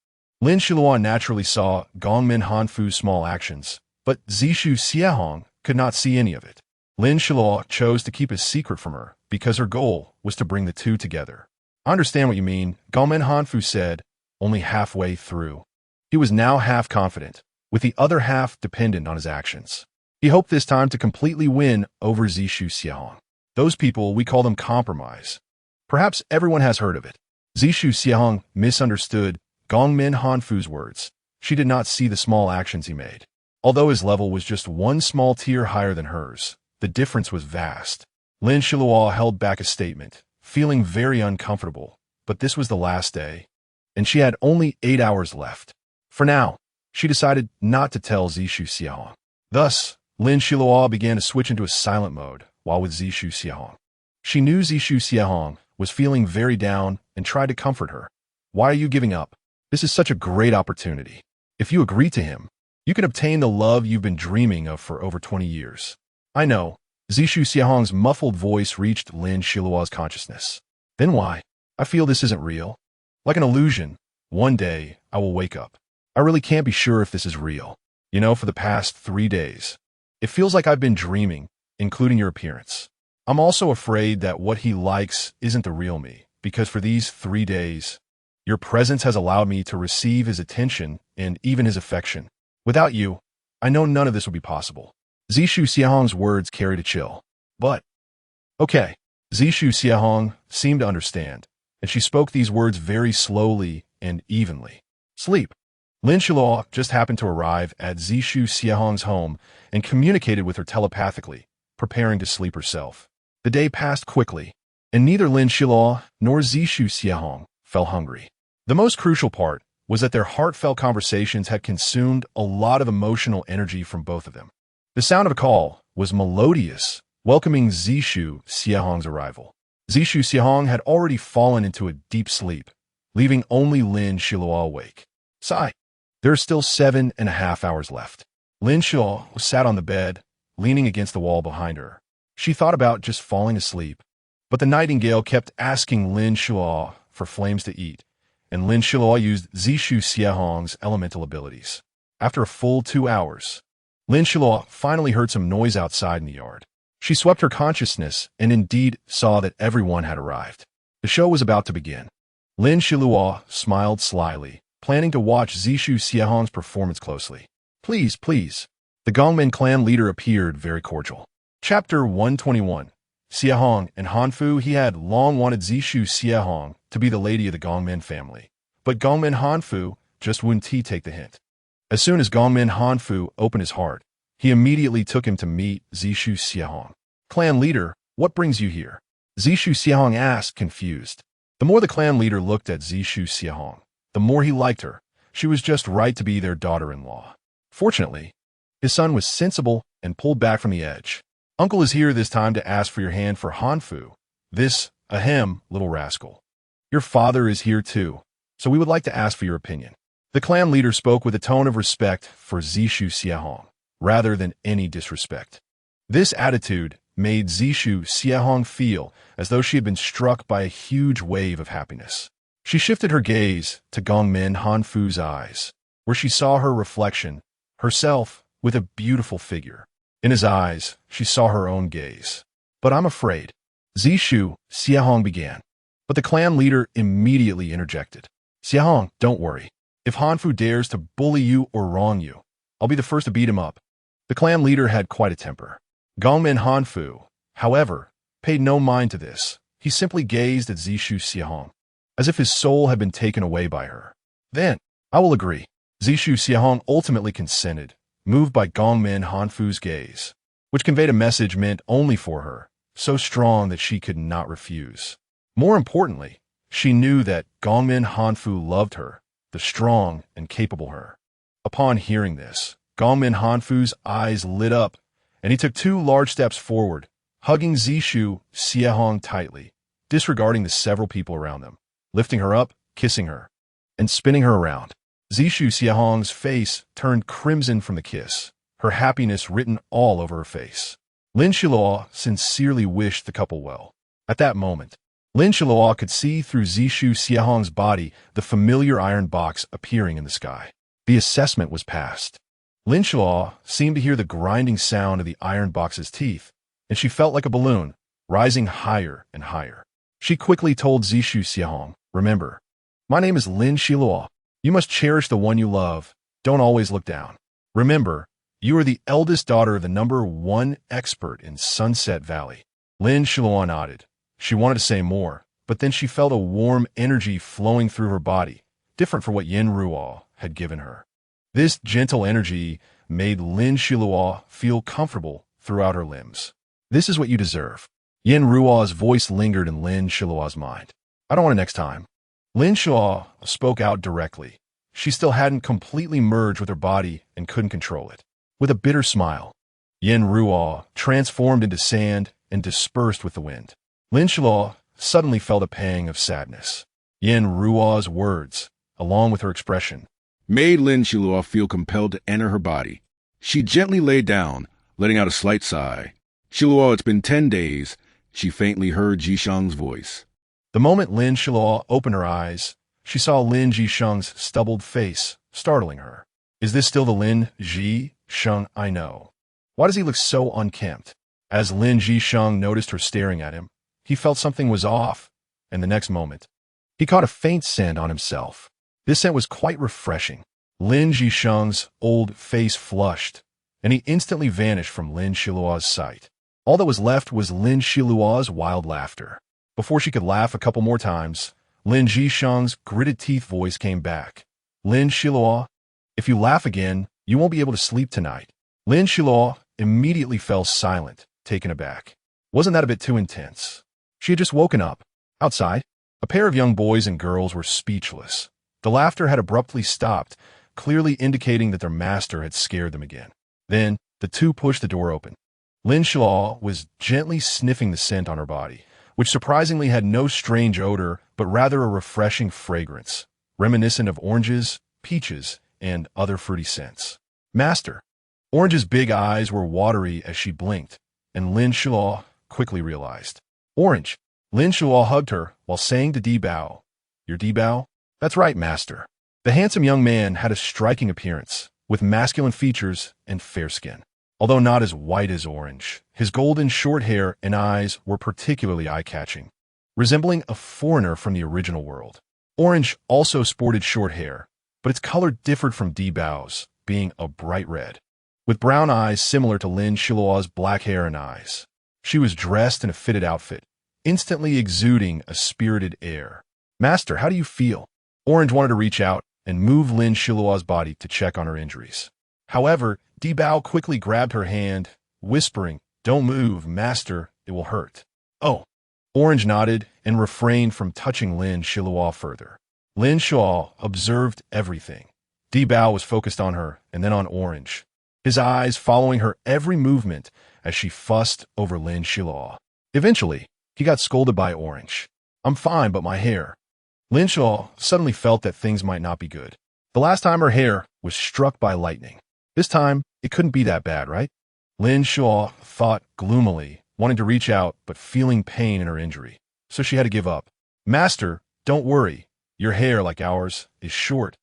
[SPEAKER 1] Lin Xiluo naturally saw Gongmin Hanfu's small actions, but Zishu Xiahong could not see any of it. Lin Xiluo chose to keep his secret from her because her goal was to bring the two together. "I understand what you mean," Gongmin Hanfu said, only halfway through. He was now half confident, with the other half dependent on his actions. He hoped this time to completely win over Zishu Xiahong. Those people, we call them compromise. Perhaps everyone has heard of it. Zishu Xiahong misunderstood Gongmin Hanfu's words. She did not see the small actions he made. Although his level was just 1 small tier higher than hers, the difference was vast. Lin Xiluo held back a statement, feeling very uncomfortable, but this was the last day, and she had only 8 hours left. For now, she decided not to tell Zishu Xiahong. Thus, Lin Xiluo began to switch into a silent mode while with Zishu Xiahong. She knew Zishu Xiahong was feeling very down and tried to comfort her. "Why are you giving up? This is such a great opportunity. If you agree to him, you can obtain the love you've been dreaming of for over 20 years. "I know." Zishu Xiahong's muffled voice reached Lin Xiluo's consciousness. "Then why? I feel this isn't real. Like an illusion. One day, I will wake up. I really can't be sure if this is real. For the past 3 days, it feels like I've been dreaming, including your appearance. I'm also afraid that what he likes isn't the real me, because for these 3 days, your presence has allowed me to receive his attention and even his affection. Without you, I know none of this would be possible." Zishu Xiahong's words carried a chill. "But, okay." Zishu Xiahong seemed to understand, and she spoke these words very slowly and evenly. "Sleep." Lin Xiluo just happened to arrive at Zishu Xiahong's home and communicated with her telepathically, preparing to sleep herself. The day passed quickly, and neither Lin Xiluo nor Zishu Xiahong felt hungry. The most crucial part was that their heartfelt conversations had consumed a lot of emotional energy from both of them. The sound of a call was melodious, welcoming Zishu Xiahong's arrival. Zishu Xiahong had already fallen into a deep sleep, leaving only Lin Xiluo awake. Sigh. There are still 7.5 hours left. Lin Xiluo sat on the bed, leaning against the wall behind her. She thought about just falling asleep, but the nightingale kept asking Lin Xiluo for flames to eat, and Lin Xiluo used Zishu Xiahong's elemental abilities. After a full 2 hours, Lin Xiluo finally heard some noise outside in the yard. She swept her consciousness and indeed saw that everyone had arrived. The show was about to begin. Lin Xiluo smiled slyly, planning to watch Zishu Xiahong's performance closely. Please. The Gongmen clan leader appeared very cordial. Chapter 121. Xiahong and Hanfu. He had long wanted Zishu Xiahong to be the lady of the Gongmen family, but Gongmen Hanfu just wouldn't take the hint. As soon as Gongmen Hanfu opened his heart, He immediately took him to meet Zishu Xiahong. Clan leader, what brings you here? Zishu Xiahong asked, confused. The more the clan leader looked at Zishu Xiahong, the more he liked her. She was just right to be their daughter-in-law. Fortunately, his son was sensible and pulled back from the edge. Uncle is here this time to ask for your hand for Hanfu. This, ahem, little rascal. Your father is here too, so we would like to ask for your opinion. The clan leader spoke with a tone of respect for Zishu Xiahong, rather than any disrespect. This attitude made Zishu Xiahong feel as though she had been struck by a huge wave of happiness. She shifted her gaze to Gongmin Hanfu's eyes, where she saw her reflection, herself, with a beautiful figure. In his eyes, she saw her own gaze. But I'm afraid. Zishu Xiahong began. But the clan leader immediately interjected. Xiahong, don't worry. If Hanfu dares to bully you or wrong you, I'll be the first to beat him up. The clan leader had quite a temper. Gongmin Hanfu, however, paid no mind to this. He simply gazed at Zishu Xiahong, as if his soul had been taken away by her. Then, I will agree. Zishu Xiahong ultimately consented, moved by Gongmin Hanfu's gaze, which conveyed a message meant only for her, so strong that she could not refuse. More importantly, she knew that Gongmin Hanfu loved her, the strong and capable her. Upon hearing this, Gongmin Hanfu's eyes lit up, and he took 2 large steps forward, hugging Zishu Xiahong tightly, disregarding the several people around them, lifting her up, kissing her, and spinning her around. Zishu Xiahong's face turned crimson from the kiss, her happiness written all over her face. Lin Xiluo sincerely wished the couple well. At that moment, Lin Xiluo could see through Zishu Xiahong's body the familiar iron box appearing in the sky. The assessment was passed. Lin Xiluo seemed to hear the grinding sound of the iron box's teeth, and she felt like a balloon, rising higher and higher. She quickly told Zishu Xiahong, remember, my name is Lin Xiluo. You must cherish the one you love. Don't always look down. Remember, you are the eldest daughter of the #1 expert in Sunset Valley. Lin Xiluo nodded. She wanted to say more, but then she felt a warm energy flowing through her body, different from what Yin Ruo had given her. This gentle energy made Lin Xiluo feel comfortable throughout her limbs. This is what you deserve. Yin Ruo's voice lingered in Lin Xiluo's mind. I don't want it next time. Lin Xiluo spoke out directly. She still hadn't completely merged with her body and couldn't control it. With a bitter smile, Yin Ruo transformed into sand and dispersed with the wind. Lin Xiluo suddenly felt a pang of sadness. Yin Ruo's words, along with her expression,
[SPEAKER 2] made Lin Xiluo feel compelled to enter her body. She gently lay down, letting out a slight sigh. Xiluo, it's been 10 days. She faintly heard Jishang's voice.
[SPEAKER 1] The moment Lin Xiluo opened her eyes, she saw Lin Jishang's stubbled face, startling her. Is this still the Lin Jishang I know? Why does he look so unkempt? As Lin Jishang noticed her staring at him, he felt something was off, and the next moment, he caught a faint scent on himself. This scent was quite refreshing. Lin Jishang's old face flushed, and he instantly vanished from Lin Xiluo's sight. All that was left was Lin Xiluo's wild laughter. Before she could laugh a couple more times, Lin Jishang's gritted teeth voice came back. Lin Xiluo, if you laugh again, you won't be able to sleep tonight. Lin Xiluo immediately fell silent, taken aback. Wasn't that a bit too intense? She had just woken up. Outside, a pair of young boys and girls were speechless. The laughter had abruptly stopped, clearly indicating that their master had scared them again. Then, the two pushed the door open. Lin Xiluo was gently sniffing the scent on her body, which surprisingly had no strange odor, but rather a refreshing fragrance, reminiscent of oranges, peaches, and other fruity scents. Master. Orange's big eyes were watery as she blinked, and Lin Xiluo quickly realized. Orange. Lin Xiluo hugged her while saying to Di Bao, Your Di Bao? That's right, master. The handsome young man had a striking appearance, with masculine features and fair skin. Although not as white as Orange, his golden short hair and eyes were particularly eye-catching, resembling a foreigner from the original world. Orange also sported short hair, but its color differed from Di Bao's, being a bright red, with brown eyes similar to Lin Xiluo's black hair and eyes. She was dressed in a fitted outfit, instantly exuding a spirited air. Master, how do you feel? Orange wanted to reach out and move Lin Xiluo's body to check on her injuries. However, Dibao quickly grabbed her hand, whispering, "Don't move, master, it will hurt." "Oh." Orange nodded and refrained from touching Lin Xiluo further. Lin Xiluo observed everything. Dibao was focused on her and then on Orange, his eyes following her every movement as she fussed over Lin Xiluo. Eventually, he got scolded by Orange. "I'm fine, but my hair." Lin Xiluo suddenly felt that things might not be good. The last time her hair was struck by lightning. This time, it couldn't be that bad, right? Lin Xiluo thought gloomily, wanting to reach out but feeling pain in her injury. So she had to give up. "Master, don't worry. Your hair, like ours, is short.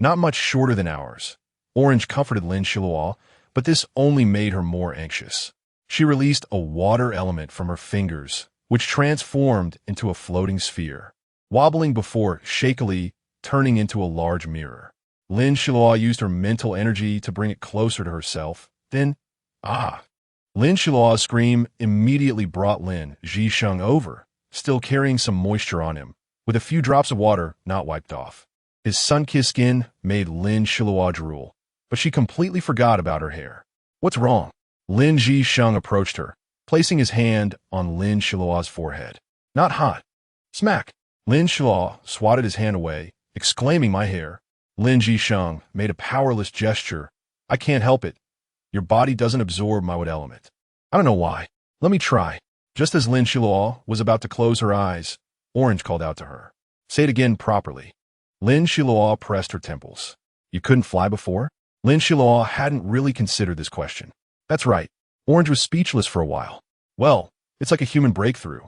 [SPEAKER 1] Not much shorter than ours." Orange comforted Lin Xiluo, but this only made her more anxious. She released a water element from her fingers, which transformed into a floating sphere, wobbling before shakily turning into a large mirror. Lin Xiluo used her mental energy to bring it closer to herself. Then, Lin Xiluo's scream immediately brought Lin Zhisheng over, still carrying some moisture on him, with a few drops of water not wiped off. His sun-kissed skin made Lin Xiluo drool, but she completely forgot about her hair. "What's wrong?" Lin Zhisheng approached her, placing his hand on Lin Xiluo's forehead. "Not hot." Smack! Lin Xiluo swatted his hand away, exclaiming, "My hair." Lin Zhisheng made a powerless gesture. "I can't help it. Your body doesn't absorb my wood element." "I don't know why. Let me try." Just as Lin Xiluo was about to close her eyes, Orange called out to her. "Say it again properly." Lin Xiluo pressed her temples. "You couldn't fly before?" Lin Xiluo hadn't really considered this question. That's right. Orange was speechless for a while. "Well, it's like a human breakthrough.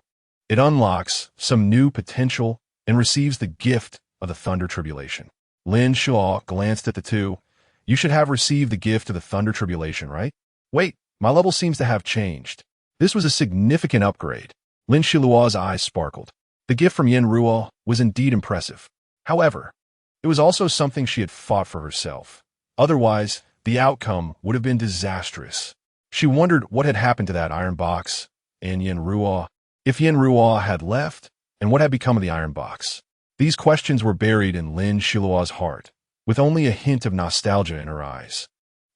[SPEAKER 1] It unlocks some new potential and receives the gift of the Thunder Tribulation." Lin Xiluo glanced at the two. "You should have received the gift of the Thunder Tribulation, right?" "Wait, my level seems to have changed." This was a significant upgrade. Lin Xiluo's eyes sparkled. The gift from Yin Ruo was indeed impressive. However, it was also something she had fought for herself. Otherwise, the outcome would have been disastrous. She wondered what had happened to that iron box and Yin Ruo. If Yin Ruo had left, and what had become of the iron box? These questions were buried in Lin Xiluo's heart, with only a hint of nostalgia in her eyes.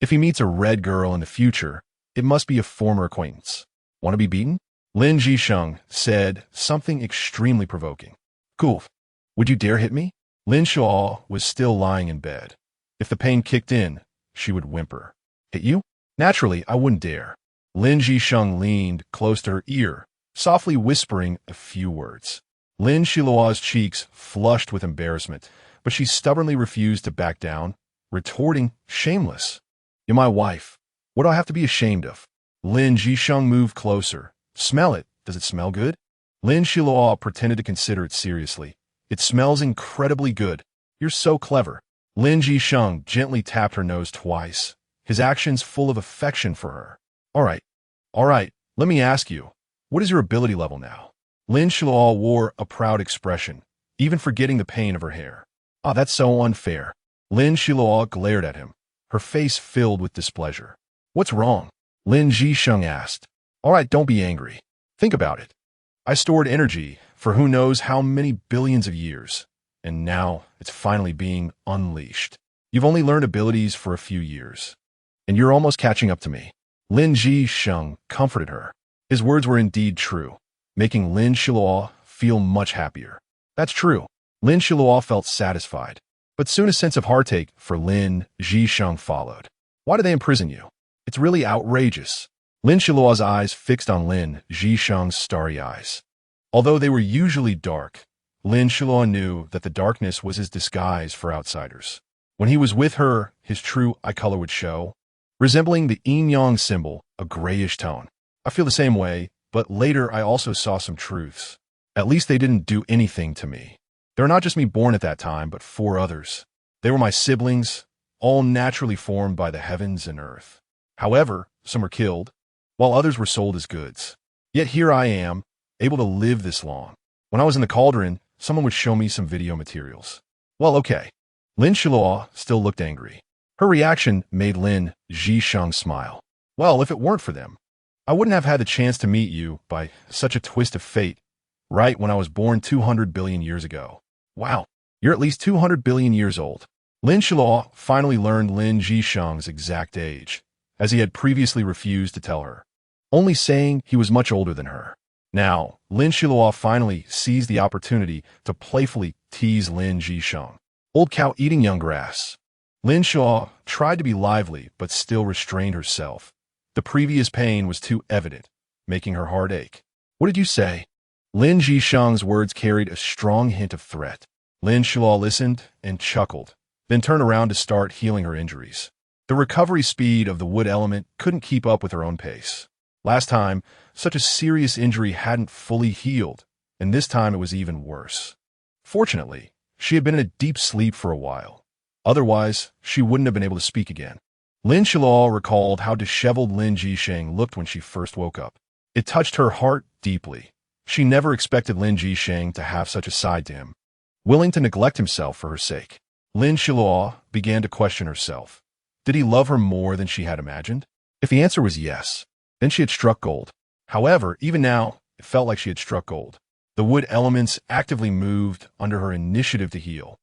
[SPEAKER 1] If he meets a red girl in the future, it must be a former acquaintance. "Want to be beaten?" Lin Zhisheng said something extremely provoking. "Cool. Would you dare hit me?" Lin Xiluo was still lying in bed. If the pain kicked in, she would whimper. "Hit you?" "Naturally, I wouldn't dare." Lin Zhisheng leaned close to her ear, softly whispering a few words. Lin Xiluo's cheeks flushed with embarrassment, but she stubbornly refused to back down, retorting, "Shameless. You're my wife. What do I have to be ashamed of?" Lin Zhisheng moved closer. "Smell it. Does it smell good?" Lin Xiluo pretended to consider it seriously. "It smells incredibly good. You're so clever." Lin Zhisheng gently tapped her nose twice, his actions full of affection for her. All right, let me ask you, what is your ability level now?" Lin Xiluo wore a proud expression, even forgetting the pain of her hair. "Ah, that's so unfair." Lin Xiluo glared at him, her face filled with displeasure. "What's wrong?" Lin Zhisheng asked. "All right, don't be angry. Think about it. I stored energy for who knows how many billions of years, and now it's finally being unleashed. You've only learned abilities for a few years, and you're almost catching up to me." Lin Zhisheng comforted her. His words were indeed true, making Lin Xiluo feel much happier. That's true. Lin Xiluo felt satisfied, but soon a sense of heartache for Lin Zhisheng followed. "Why do they imprison you? It's really outrageous." Lin Xiluo's eyes fixed on Lin Zhisheng's starry eyes. Although they were usually dark, Lin Xiluo knew that the darkness was his disguise for outsiders. When he was with her, his true eye color would show, resembling the yin-yang symbol, a grayish tone. "I feel the same way, but later I also saw some truths. At least they didn't do anything to me. They were not just me born at that time, but 4 others. They were my siblings, all naturally formed by the heavens and earth. However, some were killed, while others were sold as goods. Yet here I am, able to live this long. When I was in the cauldron, someone would show me some video materials." "Well, okay." Lin Xiluo still looked angry. Her reaction made Lin Zhisheng smile. "Well, if it weren't for them, I wouldn't have had the chance to meet you by such a twist of fate, right when I was born 200 billion years ago." "Wow, you're at least 200 billion years old." Lin Xiluo finally learned Lin Zhisheng's exact age. as he had previously refused to tell her, only saying he was much older than her. Now, Lin Xiluo finally seized the opportunity to playfully tease Lin Jisheng. Old cow eating young grass. Lin Xiluo tried to be lively but still restrained herself. The previous pain was too evident, making her heart ache. What did you say? Lin Jisheng's words carried a strong hint of threat. Lin Xiluo listened and chuckled, then turned around to start healing her injuries. The recovery speed of the wood element couldn't keep up with her own pace. Last time, such a serious injury hadn't fully healed, and this time it was even worse. Fortunately, she had been in a deep sleep for a while. Otherwise, she wouldn't have been able to speak again. Lin Xiluo recalled how disheveled Lin Jisheng looked when she first woke up. It touched her heart deeply. She never expected Lin Jisheng to have such a side to him, willing to neglect himself for her sake. Lin Xiluo began to question herself. Did he love her more than she had imagined? If the answer was yes, then she had struck gold. However, even now, it felt like she had struck gold. The wood elements actively moved under her initiative to heal,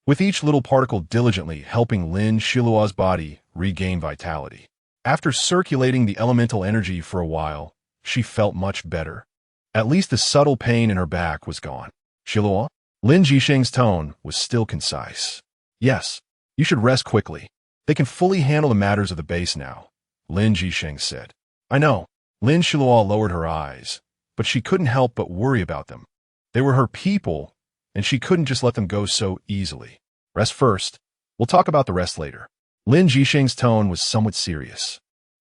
[SPEAKER 1] with each little particle diligently helping Lin Xiluo's body regain vitality. After circulating the elemental energy for a while, she felt much better. At least the subtle pain in her back was gone. Xiluo? Lin Jisheng's tone was still concise. Yes, you should rest quickly. They can fully handle the matters of the base now, Lin Jisheng said. I know. Lin Xiluo lowered her eyes, but she couldn't help but worry about them. They were her people, and she couldn't just let them go so easily. Rest first. We'll talk about the rest later. Lin Jisheng's tone was somewhat serious,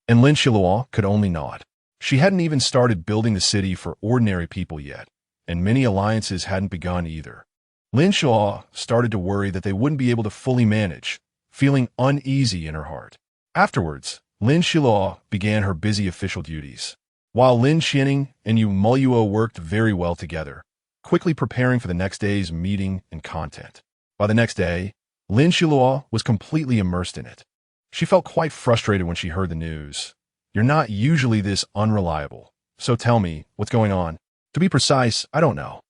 [SPEAKER 1] and Lin Xiluo could only nod. She hadn't even started building the city for ordinary people yet, and many alliances hadn't begun either. Lin Xiluo started to worry that they wouldn't be able to fully manage, feeling uneasy in her heart. Afterwards, Lin Xiluo began her busy official duties, while Lin Xining and you.It worked very well together, quickly preparing for the next day's meeting and content. By the next day, Lin Xiluo was completely immersed in it. She felt quite frustrated when she heard the news. You're not usually this unreliable, so tell me, what's going on? To be precise, I don't know.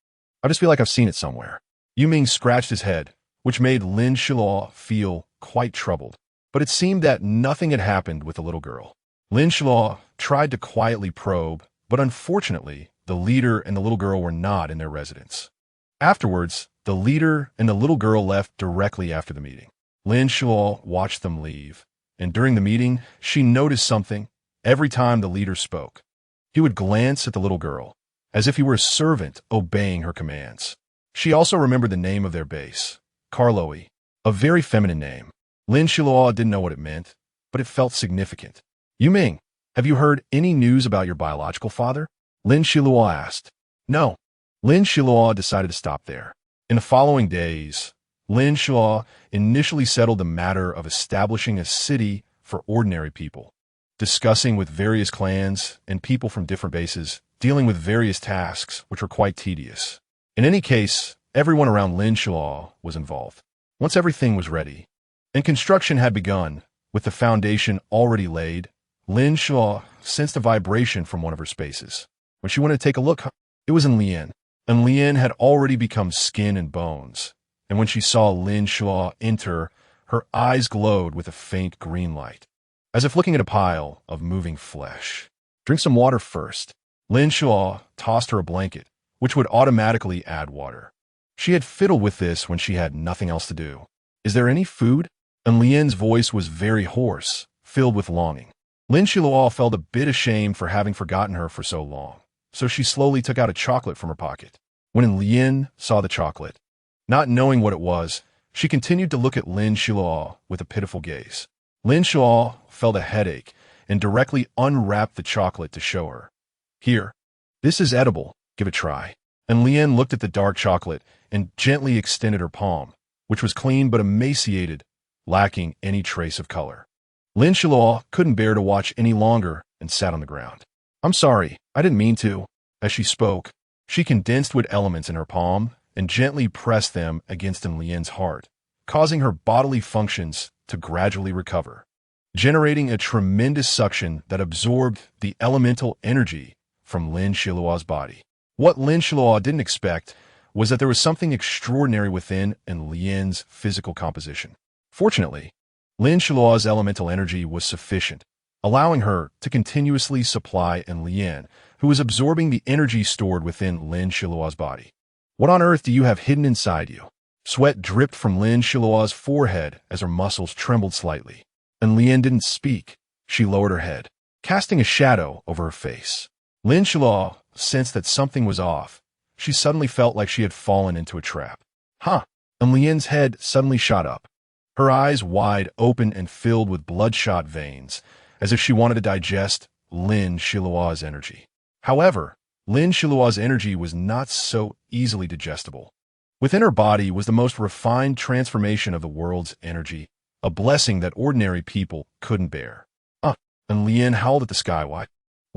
[SPEAKER 1] I just feel like I've seen it somewhere. Yu Ming scratched his head, which made Lin Xiluo feel quite troubled. But it seemed that nothing had happened with the little girl. Lin Xiluo tried to quietly probe, but unfortunately, the leader and the little girl were not in their residence. Afterwards, the leader and the little girl left directly after the meeting. Lin Xiluo watched them leave, and during the meeting, she noticed something every time the leader spoke. He would glance at the little girl, as if he were a servant obeying her commands. She also remembered the name of their base, Karloi, a very feminine name. Lin Xiluo didn't know what it meant, but it felt significant. Yu Ming, have you heard any news about your biological father? Lin Xiluo asked. No. Lin Xiluo decided to stop there. In the following days, Lin Xiluo initially settled the matter of establishing a city for ordinary people, discussing with various clans and people from different bases, dealing with various tasks which were quite tedious. In any case, everyone around Lin Xiluo was involved. Once everything was ready, and construction had begun, with the foundation already laid, Lin Xiluo sensed a vibration from one of her spaces. When she went to take a look, it was in Lian, and Lian had already become skin and bones. And when she saw Lin Xiluo enter, her eyes glowed with a faint green light, as if looking at a pile of moving flesh. Drink some water first. Lin Xiluo tossed her a blanket, which would automatically add water. She had fiddled with this when she had nothing else to do. Is there any food? And Lian's voice was very hoarse, filled with longing. Lin Xiluo felt a bit ashamed for having forgotten her for so long, so she slowly took out a chocolate from her pocket. When Lian saw the chocolate, not knowing what it was, she continued to look at Lin Xiluo with a pitiful gaze. Lin Xiluo felt a headache and directly unwrapped the chocolate to show her. Here, this is edible, give it a try. And Lian looked at the dark chocolate and gently extended her palm, which was clean but emaciated, lacking any trace of color. Lin Xiluo couldn't bear to watch any longer and sat on the ground. I'm sorry, I didn't mean to. As she spoke, she condensed wood elements in her palm and gently pressed them against Lian's heart, causing her bodily functions to gradually recover, generating a tremendous suction that absorbed the elemental energy from Lin Xiluo's body. What Lin Xiluo didn't expect was that there was something extraordinary within Lian's physical composition. Fortunately, Lin Xiluo's elemental energy was sufficient, allowing her to continuously supply Lin, who was absorbing the energy stored within Lin Xiluo's body. What on earth do you have hidden inside you? Sweat dripped from Lin Xiluo's forehead as her muscles trembled slightly. And Lin didn't speak. She lowered her head, casting a shadow over her face. Lin Xiluo sensed that something was off. She suddenly felt like she had fallen into a trap. Huh? And Lin's head suddenly shot up, her eyes wide open and filled with bloodshot veins, as if she wanted to digest Lin Xiluo's energy. However, Lin Xiluo's energy was not so easily digestible. Within her body was the most refined transformation of the world's energy, a blessing that ordinary people couldn't bear. And Lin howled at the sky. Why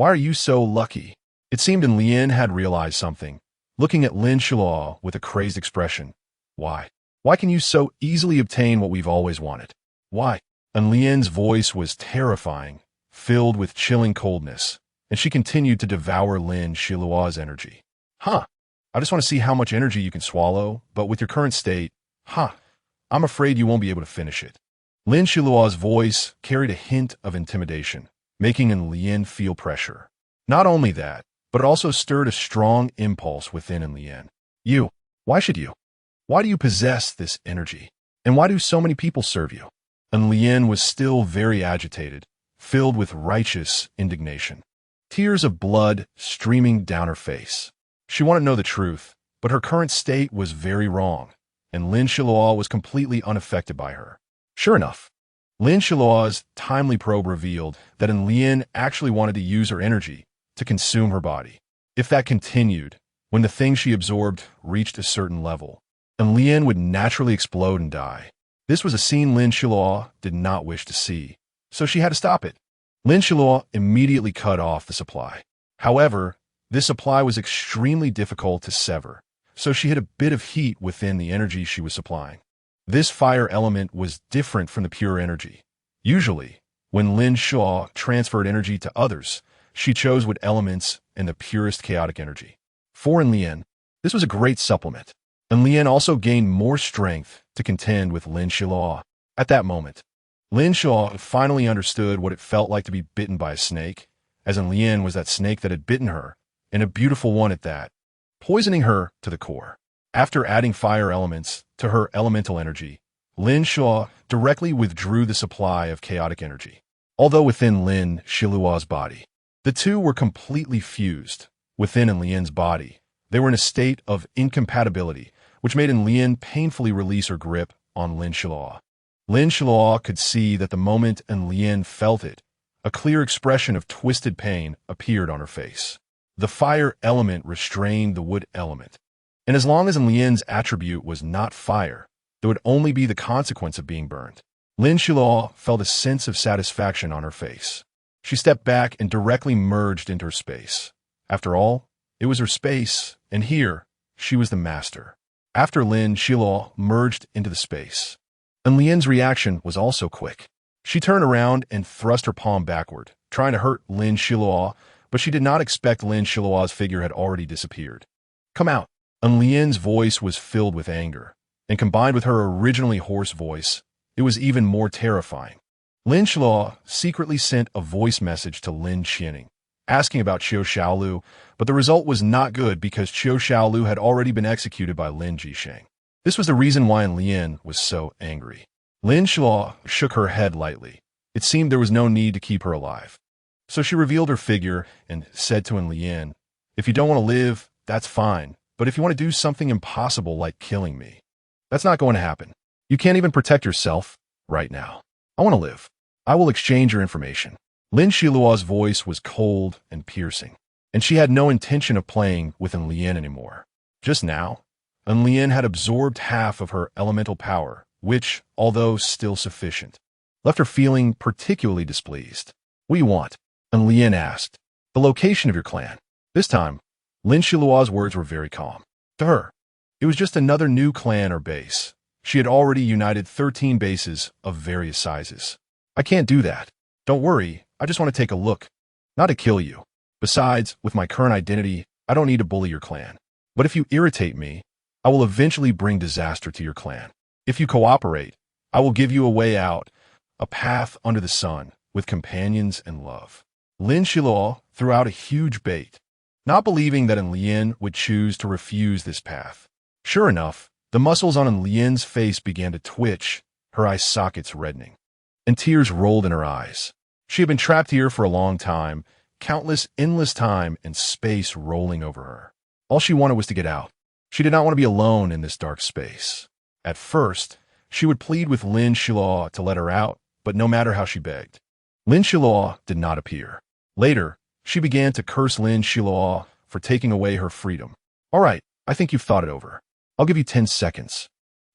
[SPEAKER 1] are you so lucky? It seemed Lin had realized something, looking at Lin Xiluo with a crazed expression. Why? Why can you so easily obtain what we've always wanted? Why? And Lin's voice was terrifying, filled with chilling coldness, and she continued to devour Lin Xiluo's energy. I just want to see how much energy you can swallow, but with your current state, I'm afraid you won't be able to finish it. Lin Xiluo's voice carried a hint of intimidation, making Lin feel pressure. Not only that, but it also stirred a strong impulse within Lin. Why should you? Why do you possess this energy? And why do so many people serve you? And Lin was still very agitated, filled with righteous indignation. Tears of blood streaming down her face. She wanted to know the truth, but her current state was very wrong, and Lin Xiluo was completely unaffected by her. Sure enough, Lin Xiluo's timely probe revealed that Lin actually wanted to use her energy to consume her body. If that continued, when the thing she absorbed reached a certain level, Lin would naturally explode and die. This was a scene Lin Xiluo did not wish to see, so she had to stop it. Lin Xiluo immediately cut off the supply. However, this supply was extremely difficult to sever, so she hid a bit of heat within the energy she was supplying. This fire element was different from the pure energy. Usually, when Lin Xiluo transferred energy to others, she chose with elements and the purest chaotic energy. For Lin, this was a great supplement. And Lin also gained more strength to contend with Lin Xiluo. At that moment, Lin Xiluo finally understood what it felt like to be bitten by a snake, as Lin was that snake that had bitten her, and a beautiful one at that, poisoning her to the core. After adding fire elements to her elemental energy, Lin Xiluo directly withdrew the supply of chaotic energy. Although within Lin Xiluo's body, the two were completely fused. Within Lin's body, they were in a state of incompatibility, which made Lin painfully release her grip on Lin Xiluo. Lin Xiluo could see that the moment Lin felt it, a clear expression of twisted pain appeared on her face. The fire element restrained the wood element, and as long as Lin's attribute was not fire, there would only be the consequence of being burned. Lin Xiluo felt a sense of satisfaction on her face. She stepped back and directly merged into her space. After all, it was her space, and here, she was the master. After Lin Xiluo merged into the space, and Lin's reaction was also quick. She turned around and thrust her palm backward, trying to hurt Lin Xiluo, but she did not expect Lin Xiluo's figure had already disappeared. Come out. And Lin's voice was filled with anger, and combined with her originally hoarse voice, it was even more terrifying. Lin Xiluo secretly sent a voice message to Lin Xining, asking about Qiu Shaolu, but the result was not good because Qiu Shaolu had already been executed by Lin Jisheng. This was the reason why Lin was so angry. Lin Xiluo shook her head lightly. It seemed there was no need to keep her alive. So she revealed her figure and said to Lin, if you don't want to live, that's fine, but if you want to do something impossible like killing me, that's not going to happen. You can't even protect yourself right now. I want to live. I will exchange your information. Lin Xiluo's voice was cold and piercing, and she had no intention of playing with Lin anymore. Just now, Lin had absorbed half of her elemental power, which, although still sufficient, left her feeling particularly displeased. What do you want? Lin asked. The location of your clan. This time, Lin Xiluo's words were very calm. To her, it was just another new clan or base. She had already united 13 bases of various sizes. I can't do that. Don't worry, I just want to take a look. Not to kill you. Besides, with my current identity, I don't need to bully your clan. But if you irritate me, I will eventually bring disaster to your clan. If you cooperate, I will give you a way out, a path under the sun, with companions and love. Lin Xiluo threw out a huge bait, not believing that Lin would choose to refuse this path. Sure enough, the muscles on Lin's face began to twitch, her eye sockets reddening, and tears rolled in her eyes. She had been trapped here for a long time, countless endless time and space rolling over her. All she wanted was to get out. She did not want to be alone in this dark space. At first, she would plead with Lin Xiluo to let her out, but no matter how she begged, Lin Xiluo did not appear. Later, she began to curse Lin Xiluo for taking away her freedom. All right, I think you've thought it over. I'll give you 10 seconds.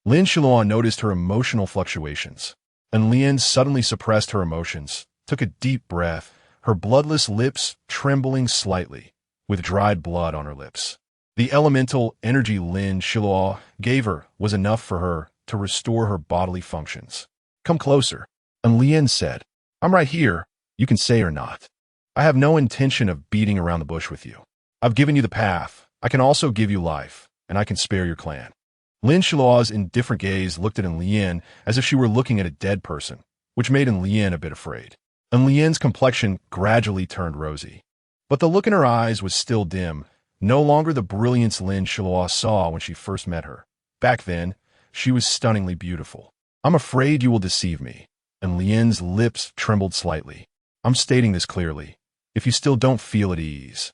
[SPEAKER 1] Lin Xiluo noticed her emotional fluctuations, and Lin suddenly suppressed her emotions, took a deep breath, her bloodless lips trembling slightly, with dried blood on her lips. The elemental energy Lin Xiluo gave her was enough for her to restore her bodily functions. Come closer. And Lin said, I'm right here, you can say or not. I have no intention of beating around the bush with you. I've given you the path, I can also give you life, and I can spare your clan. Lin Xiluo's indifferent gaze looked at Lin as if she were looking at a dead person, which made Lin a bit afraid. Lin's complexion gradually turned rosy. But the look in her eyes was still dim, no longer the brilliance Lin Xiluo saw when she first met her. Back then, she was stunningly beautiful. I'm afraid you will deceive me. And Lin's lips trembled slightly. I'm stating this clearly. If you still don't feel at ease,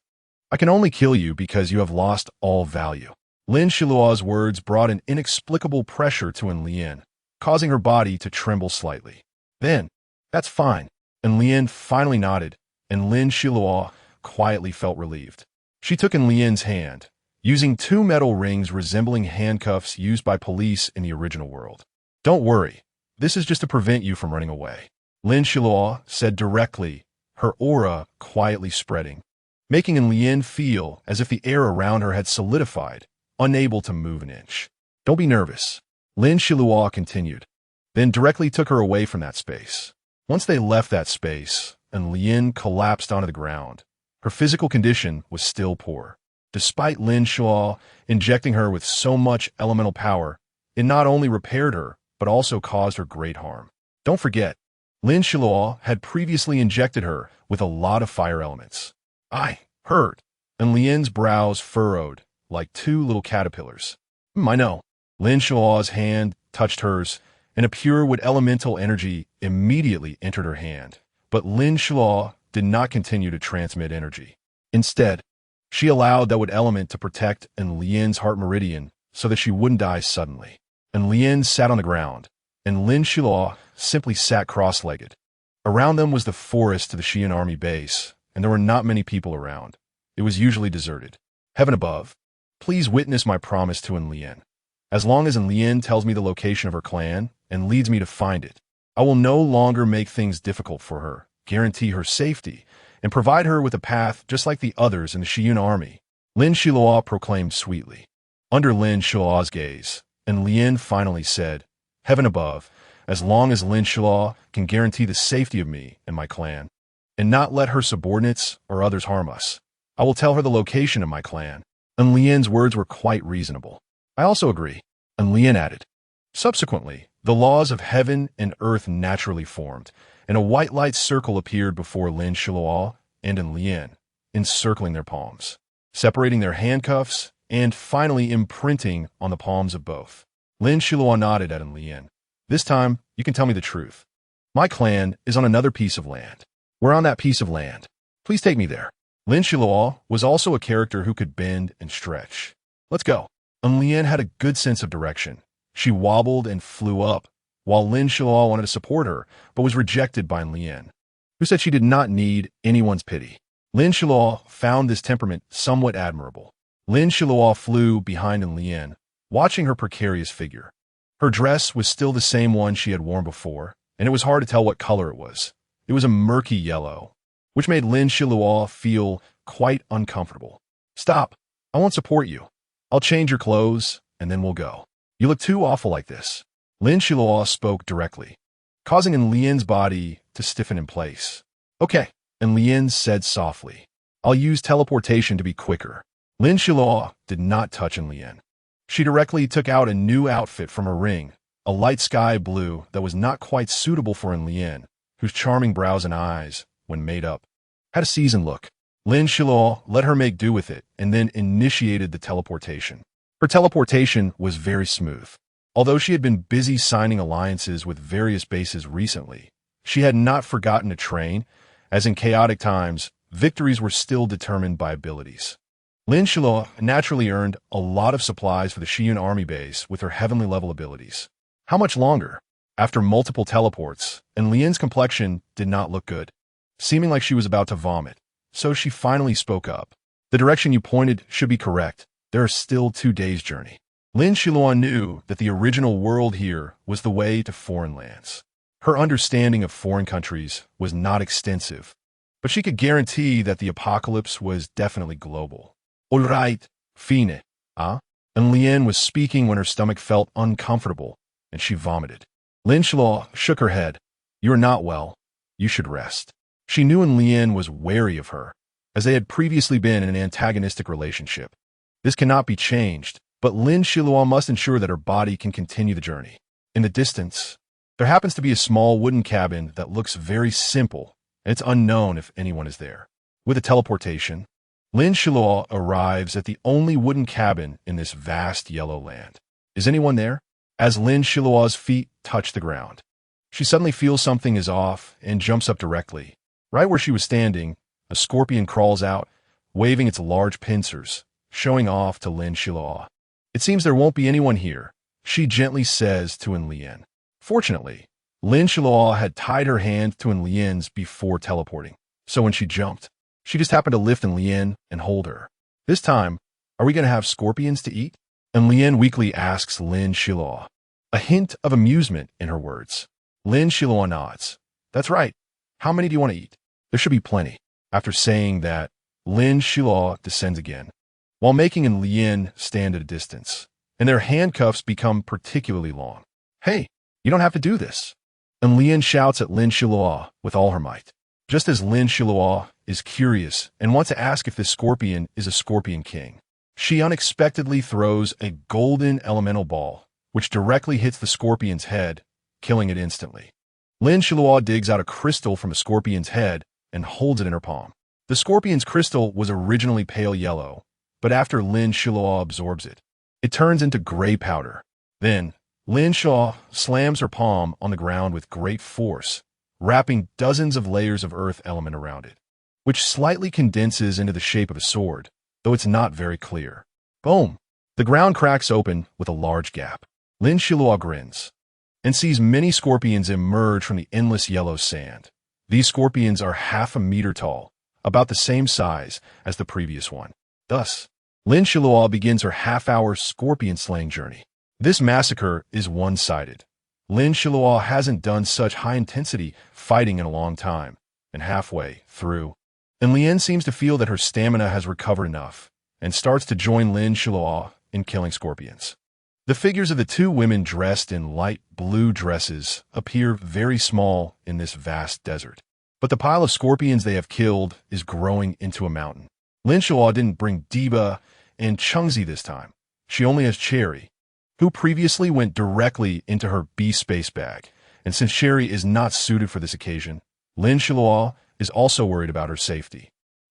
[SPEAKER 1] I can only kill you because you have lost all value. Lin Xiluo's words brought an inexplicable pressure to Lin, causing her body to tremble slightly. Then, that's fine. And Lin finally nodded, and Lin Xiluo quietly felt relieved. She took Lin's hand, using two metal rings resembling handcuffs used by police in the original world. Don't worry, this is just to prevent you from running away. Lin Xiluo said directly, her aura quietly spreading, making Lin feel as if the air around her had solidified, unable to move an inch. Don't be nervous, Lin Xiluo continued, then directly took her away from that space. Once they left that space, Lin collapsed onto the ground. Her physical condition was still poor. Despite Lin Xiluo injecting her with so much elemental power, it not only repaired her, but also caused her great harm. Don't forget, Lin Xiluo had previously injected her with a lot of fire elements. I heard, and Lin's brows furrowed like two little caterpillars. I know. Lin Xiluo's hand touched hers, and a pure wood elemental energy immediately entered her hand. But Lin Xiluo did not continue to transmit energy. Instead, she allowed that wood element to protect Lin's heart meridian so that she wouldn't die suddenly. And Lin sat on the ground, and Lin Xiluo simply sat cross-legged. Around them was the forest to the Xian army base, and there were not many people around. It was usually deserted. Heaven above, please witness my promise to Lin. As long as Lin tells me the location of her clan and leads me to find it, I will no longer make things difficult for her, guarantee her safety, and provide her with a path just like the others in the Xian army, Lin Xiluo proclaimed sweetly. Under Lin Xiluo's gaze, Lin finally said, Heaven above, as long as Lin Xiluo can guarantee the safety of me and my clan, and not let her subordinates or others harm us, I will tell her the location of my clan. And Lin's words were quite reasonable. I also agree. And Lin added. Subsequently, the laws of heaven and earth naturally formed, and a white light circle appeared before Lin Xiluo and Lin, encircling their palms, separating their handcuffs, and finally imprinting on the palms of both. Lin Xiluo nodded at Lin. This time, you can tell me the truth. My clan is on another piece of land. We're on that piece of land. Please take me there. Lin Xiluo was also a character who could bend and stretch. Let's go. And Lin had a good sense of direction. She wobbled and flew up, while Lin Xiluo wanted to support her, but was rejected by Lin, who said she did not need anyone's pity. Lin Xiluo found this temperament somewhat admirable. Lin Xiluo flew behind Lin, watching her precarious figure. Her dress was still the same one she had worn before, and it was hard to tell what color it was. It was a murky yellow, which made Lin Xiluo feel quite uncomfortable. Stop. I won't support you. I'll change your clothes, and then we'll go. You look too awful like this. Lin Xiluo spoke directly, causing Lin's body to stiffen in place. Okay, and Lin said softly, I'll use teleportation to be quicker. Lin Xiluo did not touch Lin. She directly took out a new outfit from her ring, a light sky blue that was not quite suitable for Lin, whose charming brows and eyes, when made up, had a seasoned look. Lin Xiluo let her make do with it and then initiated the teleportation. Her teleportation was very smooth. Although she had been busy signing alliances with various bases recently, she had not forgotten to train, as in chaotic times, victories were still determined by abilities. Lin Xiluo naturally earned a lot of supplies for the Shiyun army base with her heavenly level abilities. How much longer? After multiple teleports, and Lian's complexion did not look good, seeming like she was about to vomit, so she finally spoke up. The direction you pointed should be correct. There are still 2 days' journey. Lin Xiluo knew that the original world here was the way to foreign lands. Her understanding of foreign countries was not extensive, but she could guarantee that the apocalypse was definitely global. All right, fine, huh? And Lin was speaking when her stomach felt uncomfortable, and she vomited. Lin Xiluo shook her head. You are not well. You should rest. She knew Lin was wary of her, as they had previously been in an antagonistic relationship. This cannot be changed, but Lin Xiluo must ensure that her body can continue the journey. In the distance, there happens to be a small wooden cabin that looks very simple, and it's unknown if anyone is there. With a teleportation, Lin Xiluo arrives at the only wooden cabin in this vast yellow land. Is anyone there? As Lin Xiluo's feet touch the ground, she suddenly feels something is off and jumps up directly. Right where she was standing, a scorpion crawls out, waving its large pincers, showing off to Lin Xiluo. It seems there won't be anyone here, she gently says to Lin. Fortunately, Lin Xiluo had tied her hand to Lin's before teleporting, so when she jumped, she just happened to lift Lin and hold her. This time, are we going to have scorpions to eat? And Lin weakly asks Lin Xiluo, a hint of amusement in her words. Lin Xiluo nods. That's right. How many do you want to eat? There should be plenty. After saying that, Lin Xiluo descends again, while making Lin stand at a distance, and their handcuffs become particularly long. Hey, you don't have to do this. And Lin shouts at Lin Xiluo with all her might. Just as Lin Xiluo is curious and wants to ask if this scorpion is a scorpion king, she unexpectedly throws a golden elemental ball, which directly hits the scorpion's head, killing it instantly. Lin Xiluo digs out a crystal from a scorpion's head and holds it in her palm. The scorpion's crystal was originally pale yellow, but after Lin Xiluo absorbs it, it turns into gray powder. Then, Lin Xiluo slams her palm on the ground with great force, wrapping dozens of layers of earth element around it, which slightly condenses into the shape of a sword, though it's not very clear. Boom! The ground cracks open with a large gap. Lin Xiluo grins and sees many scorpions emerge from the endless yellow sand. These scorpions are 1/2 meter tall, about the same size as the previous one. Thus, Lin Xiluo begins her half-hour scorpion-slaying journey. This massacre is one-sided. Lin Xiluo hasn't done such high-intensity fighting in a long time, and halfway through, Lin seems to feel that her stamina has recovered enough, and starts to join Lin Xiluo in killing scorpions. The figures of the 2 women dressed in light blue dresses appear very small in this vast desert, but the pile of scorpions they have killed is growing into a mountain. Lin Xiluo didn't bring Diba and Chengzi this time. She only has Cherry, who previously went directly into her B-space bag, and since Cherry is not suited for this occasion, Lin Xiluo is also worried about her safety,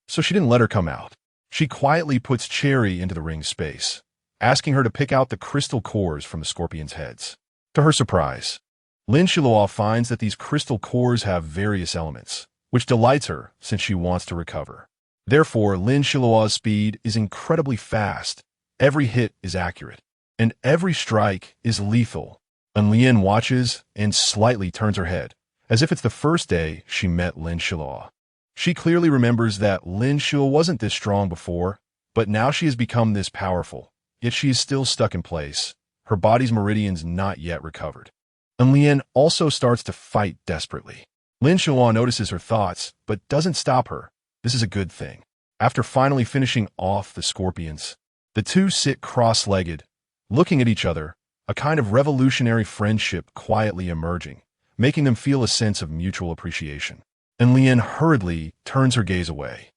[SPEAKER 1] so she didn't let her come out. She quietly puts Cherry into the ring's space, asking her to pick out the crystal cores from the scorpion's heads. To her surprise, Lin Xiluo finds that these crystal cores have various elements, which delights her since she wants to recover. Therefore, Lin Xiluo's speed is incredibly fast, every hit is accurate, and every strike is lethal. And Lin watches and slightly turns her head, as if it's the first day she met Lin Xiluo. She clearly remembers that Lin Xiluo wasn't this strong before, but now she has become this powerful, yet she is still stuck in place, her body's meridians not yet recovered. And Lin also starts to fight desperately. Lin Xiluo notices her thoughts, but doesn't stop her. This is a good thing. After finally finishing off the scorpions, the 2 sit cross-legged, looking at each other, a kind of revolutionary friendship quietly emerging, making them feel a sense of mutual appreciation. And Lin hurriedly turns her gaze away.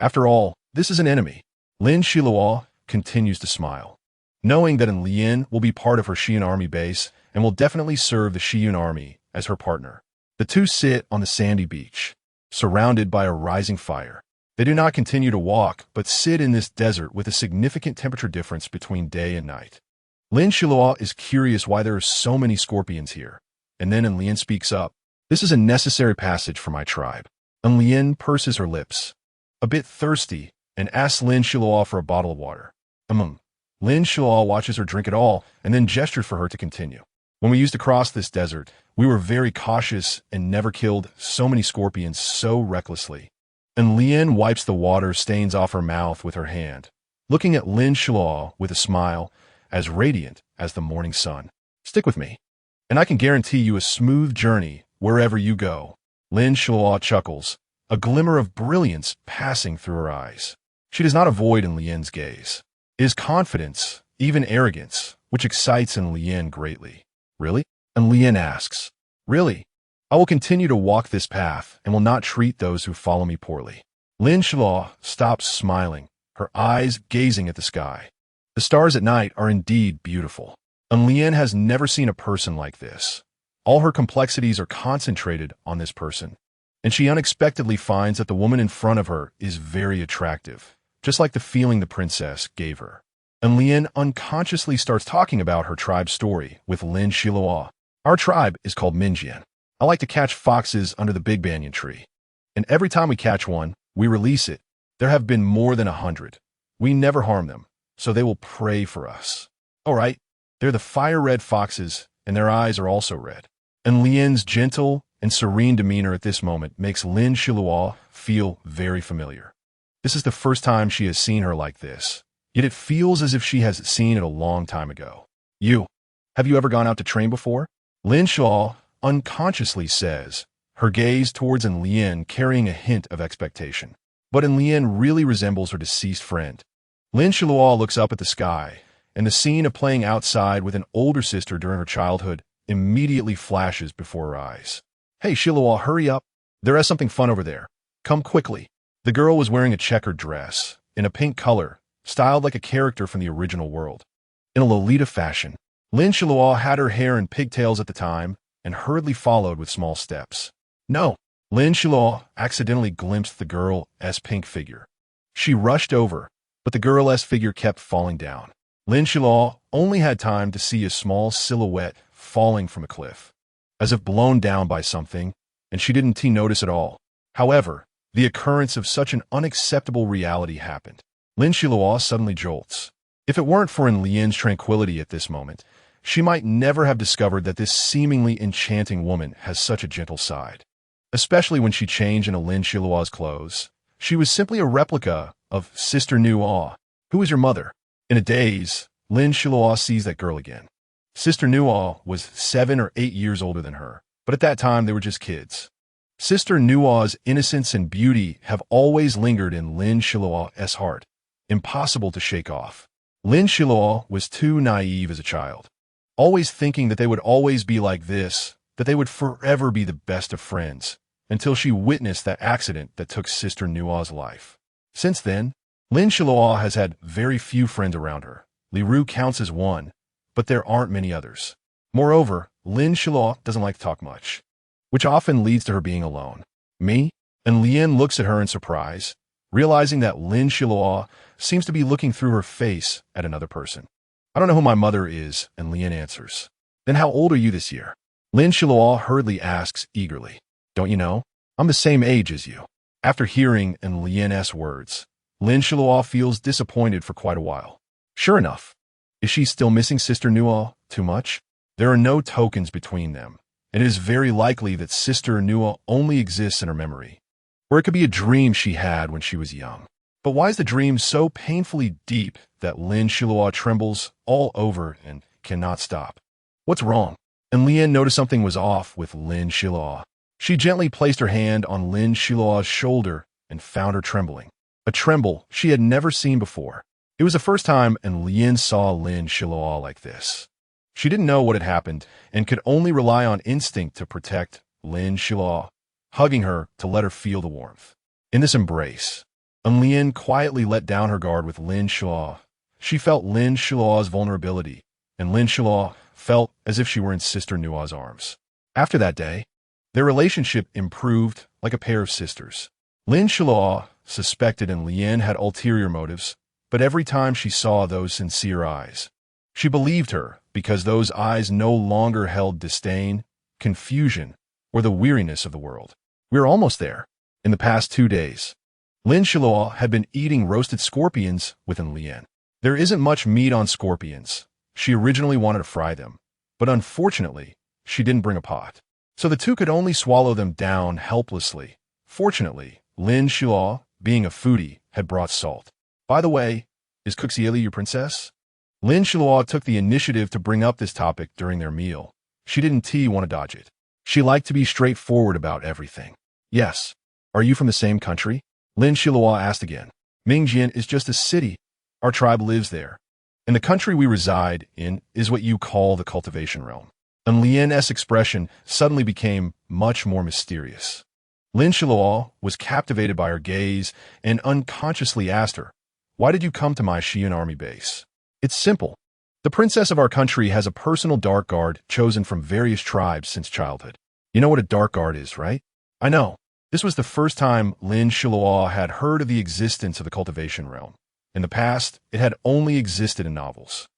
[SPEAKER 1] After all, this is an enemy. Lin Xiluo continues to smile, knowing that Lin will be part of her Shiyun army base and will definitely serve the Shiyun army as her partner. The two sit on the sandy beach, surrounded by a rising fire. They do not continue to walk, but sit in this desert with a significant temperature difference between day and night. Lin Xiluo is curious why there are so many scorpions here, and then Lin speaks up. This is a necessary passage for my tribe. And Lin purses her lips, a bit thirsty, and asks Lin Xiluo for a bottle of water. Lin Xiluo watches her drink it all and then gestures for her to continue. When we used to cross this desert, we were very cautious and never killed so many scorpions so recklessly. And Lin wipes the water stains off her mouth with her hand, looking at Lin Xiluo with a smile as radiant as the morning sun. Stick with me, and I can guarantee you a smooth journey wherever you go. Lin Xiluo chuckles, a glimmer of brilliance passing through her eyes. She does not avoid Lin's gaze. It is confidence, even arrogance, which excites Lin greatly. Really? And Lin asks, really? I will continue to walk this path and will not treat those who follow me poorly. Lin Xiluo stops smiling, her eyes gazing at the sky. The stars at night are indeed beautiful. And Lin has never seen a person like this. All her complexities are concentrated on this person, and she unexpectedly finds that the woman in front of her is very attractive, just like the feeling the princess gave her. And Lin unconsciously starts talking about her tribe's story with Lin Xiluo. Our tribe is called Minjian. I like to catch foxes under the big banyan tree. And every time we catch one, we release it. There have been more than 100. We never harm them, so they will pray for us. All right, they're the fire-red foxes, and their eyes are also red. And Lin's gentle and serene demeanor at this moment makes Lin Xiluo feel very familiar. This is the first time she has seen her like this, yet it feels as if she has seen it a long time ago. Have you ever gone out to train before? Lin Xiluo unconsciously says, her gaze towards Lin carrying a hint of expectation. But Lin really resembles her deceased friend. Lin Xiluo looks up at the sky, and the scene of playing outside with an older sister during her childhood immediately flashes before her eyes. Hey, Xiluo, hurry up. There is something fun over there. Come quickly. The girl was wearing a checkered dress, in a pink color, styled like a character from the original world. In a Lolita fashion, Lin Xiluo had her hair in pigtails at the time and hurriedly followed with small steps. No, Lin Xiluo accidentally glimpsed the girl's pink figure. She rushed over, but the girl's figure kept falling down. Lin Xiluo only had time to see a small silhouette falling from a cliff, as if blown down by something, and she didn't notice at all. However, the occurrence of such an unacceptable reality happened. Lin Xiluo suddenly jolts. If it weren't for Lin's tranquility at this moment, she might never have discovered that this seemingly enchanting woman has such a gentle side. Especially when she changed into Lin Xiluo's clothes. She was simply a replica of Sister You.It. Who is your mother? In a daze, Lin Xiluo sees that girl again. Sister You.It was 7 or 8 years older than her, but at that time they were just kids. Sister You.It's innocence and beauty have always lingered in Lin Xiluo's heart, impossible to shake off. Lin Xiluo was too naive as a child, always thinking that they would always be like this, that they would forever be the best of friends, until she witnessed that accident that took Sister You.It's life. Since then, Lin Xiluo has had very few friends around her. Li Ru counts as one, but there aren't many others. Moreover, Lin Xiluo doesn't like to talk much, which often leads to her being alone. Me? And Lin looks at her in surprise, realizing that Lin Xiluo seems to be looking through her face at another person. I don't know who my mother is, and Lin answers. Then how old are you this year? Lin Xiluo hurriedly asks eagerly. Don't you know? I'm the same age as you. After hearing Lin's words, Lin Xiluo feels disappointed for quite a while. Sure enough, is she still missing Sister You.It too much? There are no tokens between them, and it is very likely that Sister You.It only exists in her memory. Or it could be a dream she had when she was young. But why is the dream so painfully deep that Lin Xiluo trembles all over and cannot stop? What's wrong? And Lin noticed something was off with Lin Xiluo. She gently placed her hand on Lin Xiluo's shoulder and found her trembling. A tremble she had never seen before. It was the first time Lin saw Lin Xiluo like this. She didn't know what had happened and could only rely on instinct to protect Lin Xiluo, hugging her to let her feel the warmth. In this embrace, Lin quietly let down her guard with Lin Xiluo. She felt Lin Xiluo's vulnerability, and Lin Xiluo felt as if she were in Sister You.It's arms. After that day, Their relationship improved like a pair of sisters. Lin Xiluo suspected and Lien had ulterior motives, but every time she saw those sincere eyes, she believed her because those eyes no longer held disdain, confusion, or the weariness of the world. We are almost there. In the past 2 days, Lin Xiluo had been eating roasted scorpions with Lien. There isn't much meat on scorpions. She originally wanted to fry them, but unfortunately, she didn't bring a pot. So the two could only swallow them down helplessly. Fortunately, Lin Xiluo, being a foodie, had brought salt. By the way, is Cuxieli your princess? Lin Xiluo took the initiative to bring up this topic during their meal. She didn't want to dodge it. She liked to be straightforward about everything. Yes. Are you from the same country? Lin Xiluo asked again. Mingjian is just a city. Our tribe lives there. And the country we reside in is what you call the cultivation realm. And Lien's expression suddenly became much more mysterious. Lin Xiluo was captivated by her gaze and unconsciously asked her, "Why did you come to my Xian army base?" It's simple. The princess of our country has a personal dark guard chosen from various tribes since childhood. You know what a dark guard is, right? I know. This was the first time Lin Xiluo had heard of the existence of the cultivation realm. In the past, it had only existed in novels.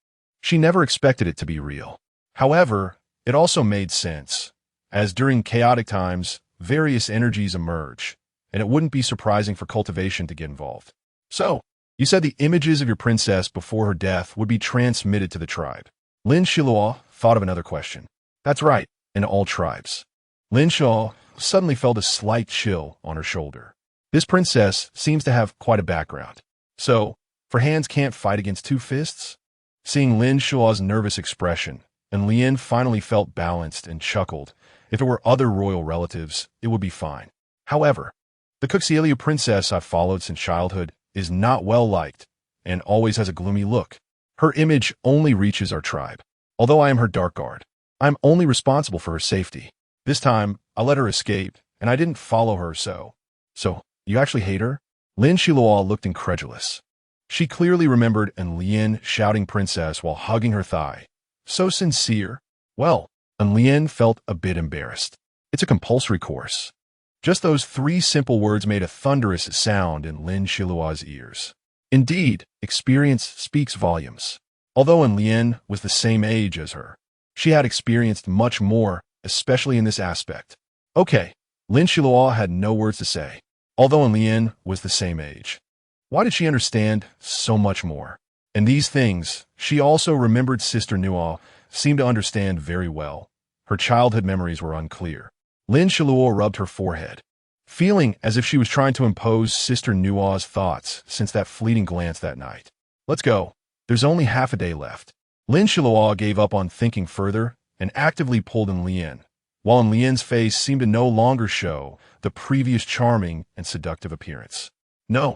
[SPEAKER 1] She never expected it to be real. However, it also made sense, as during chaotic times, various energies emerge, and it wouldn't be surprising for cultivation to get involved. So, you said the images of your princess before her death would be transmitted to the tribe. Lin Xiluo thought of another question. That's right, in all tribes. Lin Xiluo suddenly felt a slight chill on her shoulder. This princess seems to have quite a background. So, for hands can't fight against two fists? Seeing Lin Xiluo's nervous expression, and Lien finally felt balanced and chuckled. If it were other royal relatives, it would be fine. However, the Cuxieli princess I've followed since childhood is not well liked and always has a gloomy look. Her image only reaches our tribe. Although I am her dark guard, I'm only responsible for her safety. This time, I let her escape, and I didn't follow her So, you actually hate her? Lin Xiluo looked incredulous. She clearly remembered and Lien shouting princess while hugging her thigh. So sincere. Well, and Lien felt a bit embarrassed. It's a compulsory course. Just those 3 simple words made a thunderous sound in Lin Xiluo's ears. Indeed, experience speaks volumes. Although Lien was the same age as her, she had experienced much more, especially in this aspect. Okay, Lin Xiluo had no words to say. Although Lien was the same age, why did she understand so much more? And these things, she also remembered Sister Nuo seemed to understand very well. Her childhood memories were unclear. Lin Xiluo rubbed her forehead, feeling as if she was trying to impose Sister Nuo's thoughts since that fleeting glance that night. Let's go. There's only half a day left. Lin Xiluo gave up on thinking further and actively pulled in Lien, while Lien's face seemed to no longer show the previous charming and seductive appearance. No,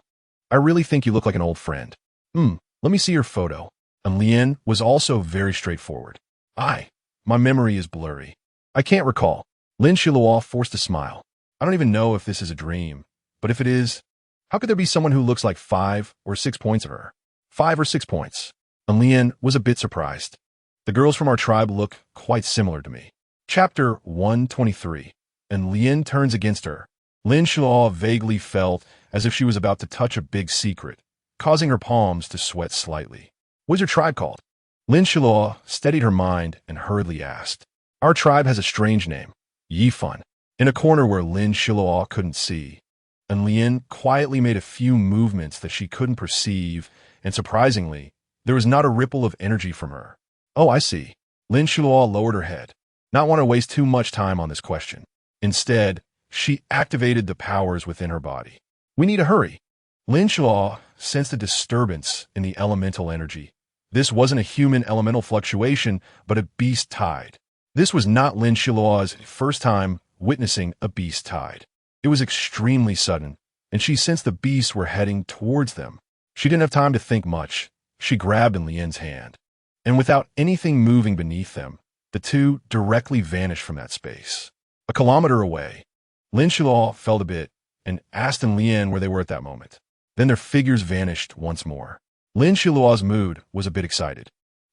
[SPEAKER 1] I really think you look like an old friend. Let me see your photo. And Lien was also very straightforward. My memory is blurry. I can't recall. Lin Xiluo forced a smile. I don't even know if this is a dream, but if it is, how could there be someone who looks like 5 or 6 points of her? 5 or 6 points. And Lien was a bit surprised. The girls from our tribe look quite similar to me. Chapter 123. And Lien turns against her. Lin Xiluo vaguely felt as if she was about to touch a big secret, causing her palms to sweat slightly. What's your tribe called? Lin Xiluo steadied her mind and hurriedly asked. Our tribe has a strange name, Yifan, in a corner where Lin Xiluo couldn't see. And Lien quietly made a few movements that she couldn't perceive, and surprisingly, there was not a ripple of energy from her. Oh, I see. Lin Xiluo lowered her head, not want to waste too much time on this question. Instead, she activated the powers within her body. We need to hurry. Lin Xiluo sensed a disturbance in the elemental energy. This wasn't a human elemental fluctuation, but a beast tide. This was not Lin Xiluo's first time witnessing a beast tide. It was extremely sudden, and she sensed the beasts were heading towards them. She didn't have time to think much. She grabbed Lien's hand, and without anything moving beneath them, the two directly vanished from that space. A kilometer away, Lin Xiluo felt a bit and asked Lien where they were at that moment. Then their figures vanished once more. Lin Xiluo's mood was a bit excited.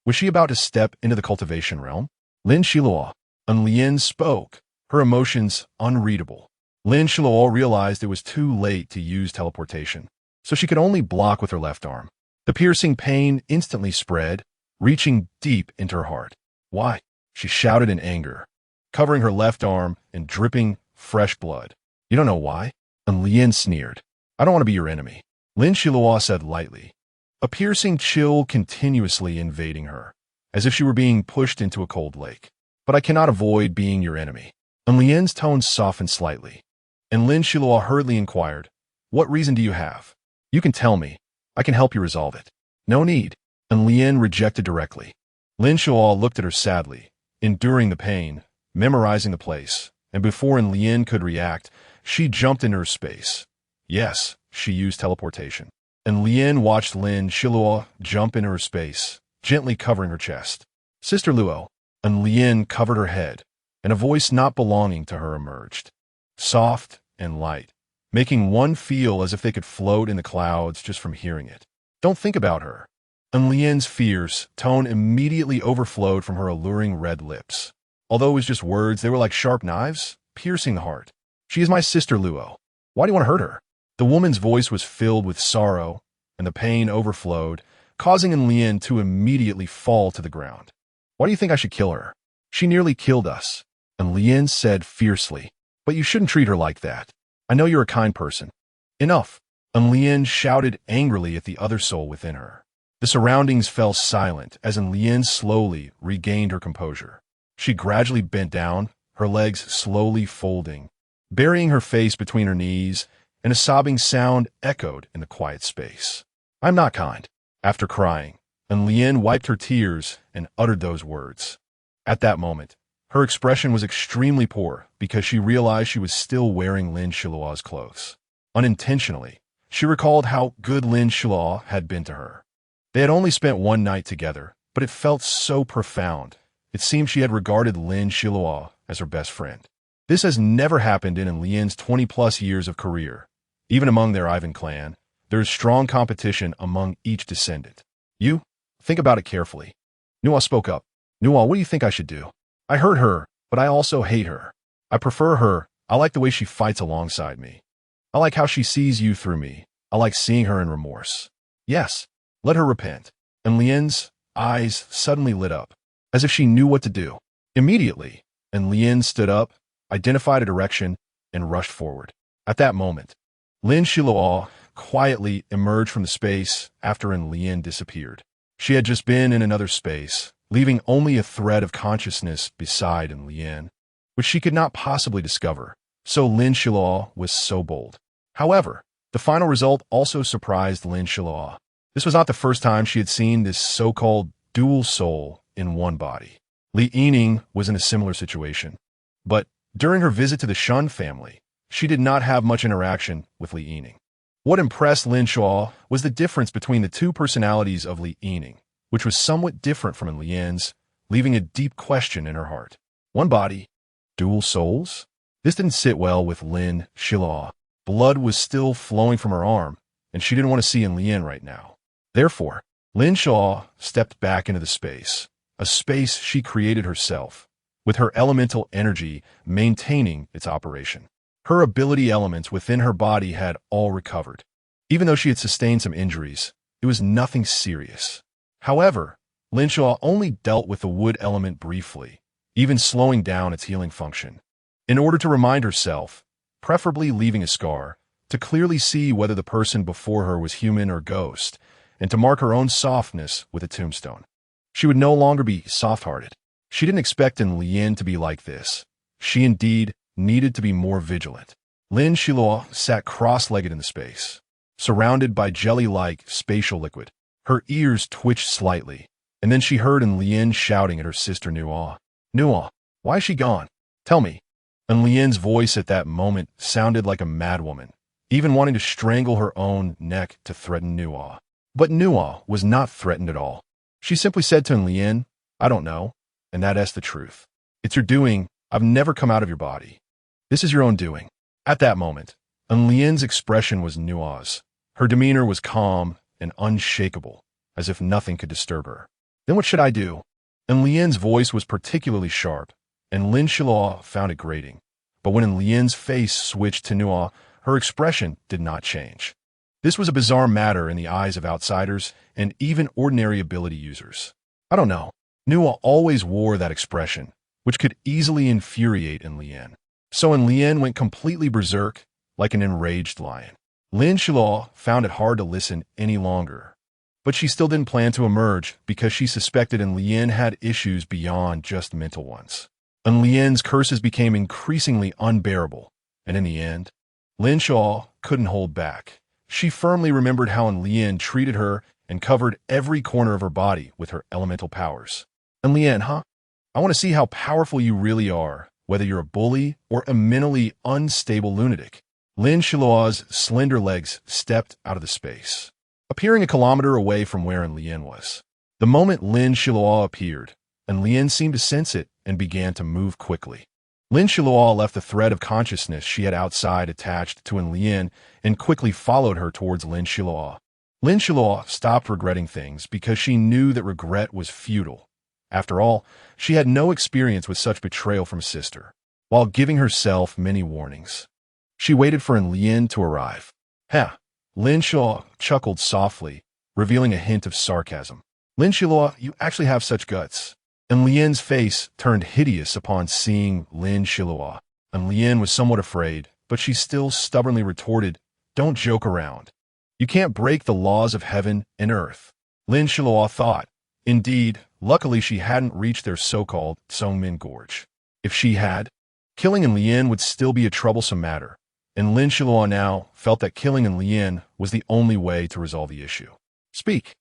[SPEAKER 1] Was she about to step into the cultivation realm? Lin Xiluo and Lien spoke, her emotions unreadable. Lin Xiluo realized it was too late to use teleportation, so she could only block with her left arm. The piercing pain instantly spread, reaching deep into her heart. Why? She shouted in anger, covering her left arm and dripping fresh blood. You don't know why? And Lin sneered. I don't want to be your enemy. Lin Xiluo said lightly, a piercing chill continuously invading her, as if she were being pushed into a cold lake. But I cannot avoid being your enemy. And Lin's tone softened slightly, and Lin Xiluo hurriedly inquired, what reason do you have? You can tell me. I can help you resolve it. No need. And Lin rejected directly. Lin Xiluo looked at her sadly, enduring the pain, memorizing the place, and before Lin could react, she jumped into her space. Yes, she used teleportation. And Lin watched Lin Xiluo jump into her space, gently covering her chest. Sister Luo. And Lin covered her head, and a voice not belonging to her emerged, soft and light, making one feel as if they could float in the clouds just from hearing it. Don't think about her. And Lin's fierce tone immediately overflowed from her alluring red lips. Although it was just words, they were like sharp knives, piercing the heart. She is my sister Luo. Why do you want to hurt her? The woman's voice was filled with sorrow, and the pain overflowed, causing Lin to immediately fall to the ground. Why do you think I should kill her? She nearly killed us. And Lin said fiercely, but you shouldn't treat her like that. I know you're a kind person. Enough. And Lin shouted angrily at the other soul within her. The surroundings fell silent as Lin slowly regained her composure. She gradually bent down, her legs slowly folding, burying her face between her knees, and a sobbing sound echoed in the quiet space. I'm not kind. After crying, and Lin wiped her tears and uttered those words. At that moment, her expression was extremely poor because she realized she was still wearing Lin Xiluo's clothes. Unintentionally, she recalled how good Lin Xiluo had been to her. They had only spent one night together, but it felt so profound. It seemed she had regarded Lin Xiluo as her best friend. This has never happened in Lin's 20-plus years of career. Even among their Ivan clan, there is strong competition among each descendant. You? Think about it carefully. Nuo spoke up. Nuo, what do you think I should do? I hurt her, but I also hate her. I prefer her. I like the way she fights alongside me. I like how she sees you through me. I like seeing her in remorse. Yes, let her repent. And Lin's eyes suddenly lit up, as if she knew what to do. Immediately, and Lin stood up, identified a direction, and rushed forward. At that moment, Lin Xiluo quietly emerged from the space after Lin disappeared. She had just been in another space, leaving only a thread of consciousness beside Lin, which she could not possibly discover, so Lin Xiluo was so bold. However, the final result also surprised Lin Xiluo. This was not the first time she had seen this so-called dual soul in one body. Li Yining was in a similar situation. But during her visit to the Shun family, she did not have much interaction with Li Yining. What impressed Lin Xiluo was the difference between the two personalities of Li Yining, which was somewhat different from Lin's, leaving a deep question in her heart. One body, dual souls? This didn't sit well with Lin Xiluo. Blood was still flowing from her arm, and she didn't want to see Lin right now. Therefore, Lin Xiluo stepped back into the space, a space she created herself, with her elemental energy maintaining its operation. Her ability elements within her body had all recovered. Even though she had sustained some injuries, it was nothing serious. However, Lin Xiluo only dealt with the wood element briefly, even slowing down its healing function, in order to remind herself, preferably leaving a scar, to clearly see whether the person before her was human or ghost, and to mark her own softness with a tombstone. She would no longer be soft-hearted. She didn't expect Lin to be like this. She indeed needed to be more vigilant. Lin Xiluo sat cross-legged in the space, surrounded by jelly-like spatial liquid. Her ears twitched slightly, and then she heard Lin shouting at her sister Nuo. Nuo, why is she gone? Tell me. And Lin's voice at that moment sounded like a madwoman, even wanting to strangle her own neck to threaten Nuo. But Nuo was not threatened at all. She simply said to Lin, I don't know, and that's the truth. It's your doing. I've never come out of your body. This is your own doing. At that moment, Lin's expression was Nuo's. Her demeanor was calm and unshakable, as if nothing could disturb her. Then what should I do? And Lin's voice was particularly sharp, and Lin Xiluo found it grating. But when Lian's face switched to Nuo, her expression did not change. This was a bizarre matter in the eyes of outsiders and even ordinary ability users. I don't know. Nuo always wore that expression, which could easily infuriate Lin. So Lin went completely berserk, like an enraged lion. Lin Xiluo found it hard to listen any longer. But she still didn't plan to emerge because she suspected Lin had issues beyond just mental ones. Lian's curses became increasingly unbearable, and in the end, Lin Xiluo couldn't hold back. She firmly remembered how Lin treated her and covered every corner of her body with her elemental powers. Lin, huh? I want to see how powerful you really are, whether you're a bully or a mentally unstable lunatic. Lin Xiluo's slender legs stepped out of the space, appearing a kilometer away from where Lin was. The moment Lin Xiluo appeared, Lin seemed to sense it and began to move quickly. Lin Xiluo left the thread of consciousness she had outside attached to Lin and quickly followed her towards Lin Xiluo. Lin Xiluo stopped regretting things because she knew that regret was futile. After all, she had no experience with such betrayal from a sister. While giving herself many warnings, she waited for Lin to arrive. Ha! Lin Xiluo chuckled softly, revealing a hint of sarcasm. Lin Xiluo, you actually have such guts. Lin's face turned hideous upon seeing Lin Xiluo. Lin was somewhat afraid, but she still stubbornly retorted, "Don't joke around. You can't break the laws of heaven and earth." Lin Xiluo thought. Indeed, luckily she hadn't reached their so-called Songmin Gorge. If she had, killing Lin would still be a troublesome matter, and Lin Xiluo now felt that killing Lin was the only way to resolve the issue. Speak.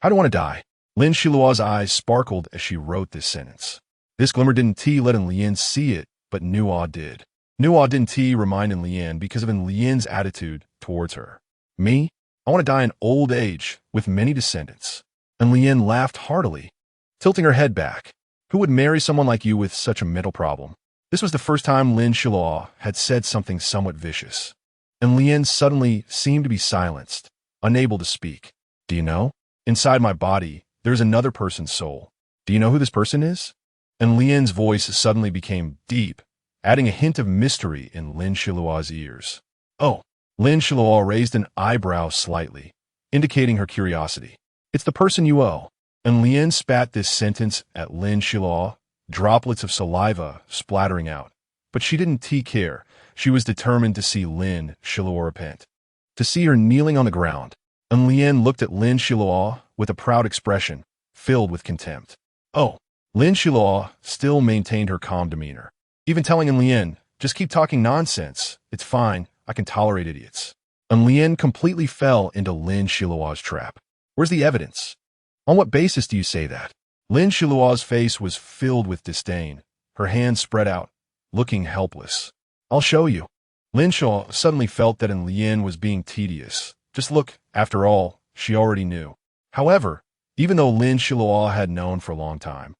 [SPEAKER 1] How do you want to die? Lin Xiluo's eyes sparkled as she wrote this sentence. This glimmer didn't let Lin see it, but Nuo did. Nuo didn't remind Lin because of Lin's attitude towards her. Me? I want to die in old age, with many descendants. Lin laughed heartily, tilting her head back. Who would marry someone like you with such a mental problem? This was the first time Lin Xiluo had said something somewhat vicious. Lin suddenly seemed to be silenced, unable to speak. Do you know? Inside my body, there's another person's soul. Do you know who this person is? Lin's voice suddenly became deep, adding a hint of mystery in Lin Xiluo's ears. Oh, Lin Xiluo raised an eyebrow slightly, indicating her curiosity. It's the person you owe. Lin spat this sentence at Lin Xiluo, droplets of saliva splattering out. But she didn't care. She was determined to see Lin Xiluo repent. To see her kneeling on the ground. Lin looked at Lin Xiluo with a proud expression, filled with contempt. Oh, Lin Xiluo still maintained her calm demeanor, even telling Lin, just keep talking nonsense. It's fine. I can tolerate idiots. Lin completely fell into Lin Xiluo's trap. Where's the evidence? On what basis do you say that? Lin Xiluo's face was filled with disdain, her hands spread out, looking helpless. I'll show you. Lin Xiluo suddenly felt that Lin was being tedious. Just look, after all, she already knew. However, even though Lin Xiluo had known for a long time,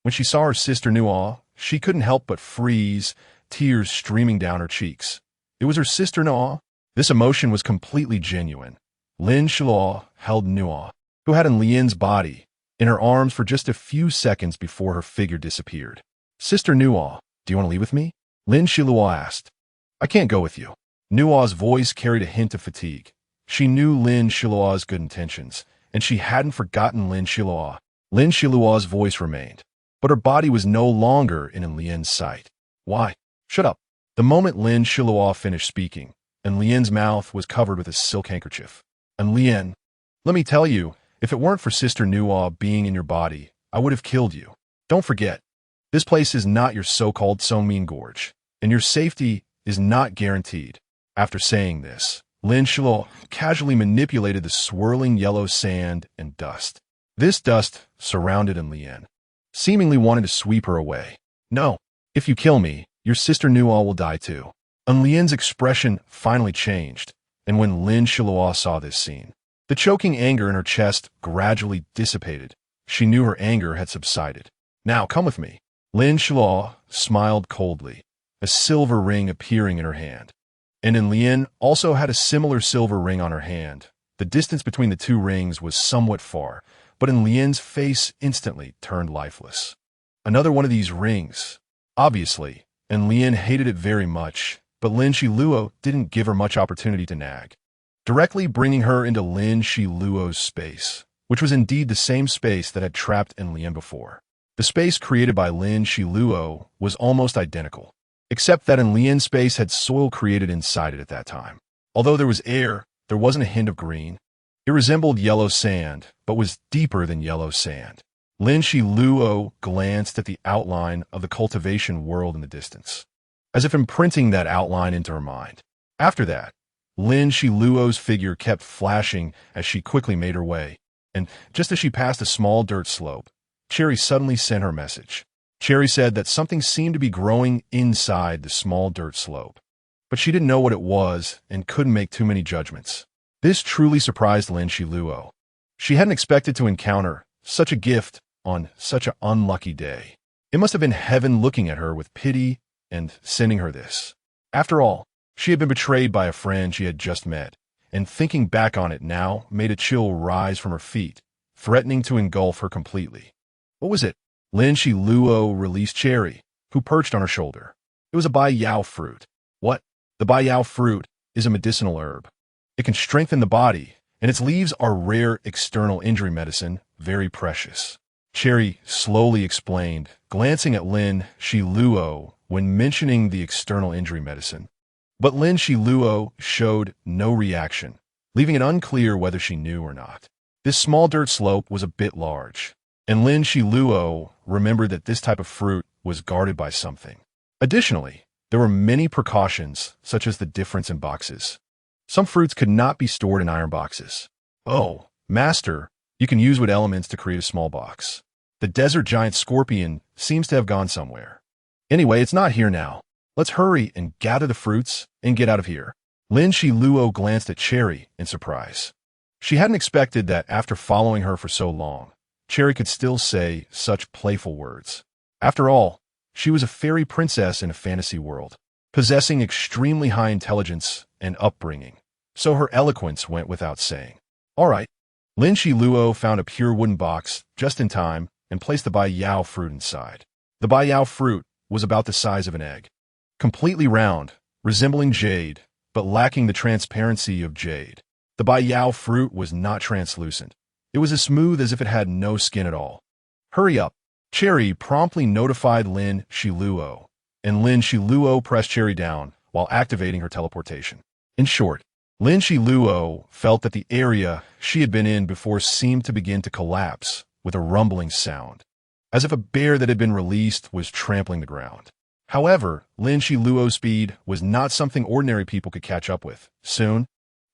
[SPEAKER 1] when she saw her sister Nuo, she couldn't help but freeze, tears streaming down her cheeks. It was her sister Nuo. This emotion was completely genuine. Lin Xiluo held Nuo, who had Lin's body, in her arms for just a few seconds before her figure disappeared. Sister Nuo, do you want to leave with me? Lin Xiluo asked. I can't go with you. Nuo's voice carried a hint of fatigue. She knew Lin Xiluo's good intentions, and she hadn't forgotten Lin Xiluo. Lin Xiluo's voice remained, but her body was no longer in Lin's sight. Why? Shut up. The moment Lin Xiluo finished speaking, and Lin's mouth was covered with a silk handkerchief. And Lin, let me tell you, if it weren't for Sister Nuo being in your body, I would have killed you. Don't forget, this place is not your so-called Songmin Gorge, and your safety is not guaranteed. After saying this, Lin Xiluo casually manipulated the swirling yellow sand and dust. This dust surrounded Lin, seemingly wanting to sweep her away. No, if you kill me, your sister Nuo will die too. Lin's expression finally changed, and when Lin Xiluo saw this scene, the choking anger in her chest gradually dissipated. She knew her anger had subsided. Now come with me. Lin Xiluo smiled coldly, a silver ring appearing in her hand. And Lin also had a similar silver ring on her hand. The distance between the two rings was somewhat far, but Lin's face instantly turned lifeless. Another one of these rings. obviously, and Lin hated it very much, but Lin Xiluo didn't give her much opportunity to nag, directly bringing her into Lin Xiluo's space, which was indeed the same space that had trapped Lin before. The space created by Lin Xiluo was almost identical, except that Lin's space had soil created inside it at that time. Although there was air, there wasn't a hint of green. It resembled yellow sand, but was deeper than yellow sand. Lin Xiluo glanced at the outline of the cultivation world in the distance, as if imprinting that outline into her mind. After that, Lin Xiluo's figure kept flashing as she quickly made her way, and just as she passed a small dirt slope, Cherry suddenly sent her message. Cherry said that something seemed to be growing inside the small dirt slope, but she didn't know what it was and couldn't make too many judgments. This truly surprised Lin Xiluo. She hadn't expected to encounter such a gift on such an unlucky day. It must have been heaven looking at her with pity and sending her this. After all, she had been betrayed by a friend she had just met, and thinking back on it now made a chill rise from her feet, threatening to engulf her completely. What was it? Lin Xiluo released Cherry, who perched on her shoulder. It was a bai yao fruit. What? The bai yao fruit is a medicinal herb. It can strengthen the body, and its leaves are rare external injury medicine, very precious. Cherry slowly explained, glancing at Lin Xiluo when mentioning the external injury medicine. But Lin Xiluo showed no reaction, leaving it unclear whether she knew or not. This small dirt slope was a bit large, and Lin Xiluo remembered that this type of fruit was guarded by something. Additionally, there were many precautions, such as the difference in boxes. Some fruits could not be stored in iron boxes. Oh, master, you can use wood elements to create a small box. The desert giant scorpion seems to have gone somewhere. Anyway, it's not here now. Let's hurry and gather the fruits and get out of here. Lin Xiluo glanced at Cherry in surprise. She hadn't expected that after following her for so long, Cherry could still say such playful words. After all, she was a fairy princess in a fantasy world, possessing extremely high intelligence and upbringing, so her eloquence went without saying. All right. Lin Xiluo found a pure wooden box just in time and placed the bai yao fruit inside. The bai yao fruit was about the size of an egg, completely round, resembling jade, but lacking the transparency of jade. The bai yao fruit was not translucent. It was as smooth as if it had no skin at all. Hurry up. Cherry promptly notified Lin Xiluo, and Lin Xiluo pressed Cherry down while activating her teleportation. In short, Lin Xiluo felt that the area she had been in before seemed to begin to collapse with a rumbling sound, as if a bear that had been released was trampling the ground. However, Lin Xiluo's speed was not something ordinary people could catch up with. Soon,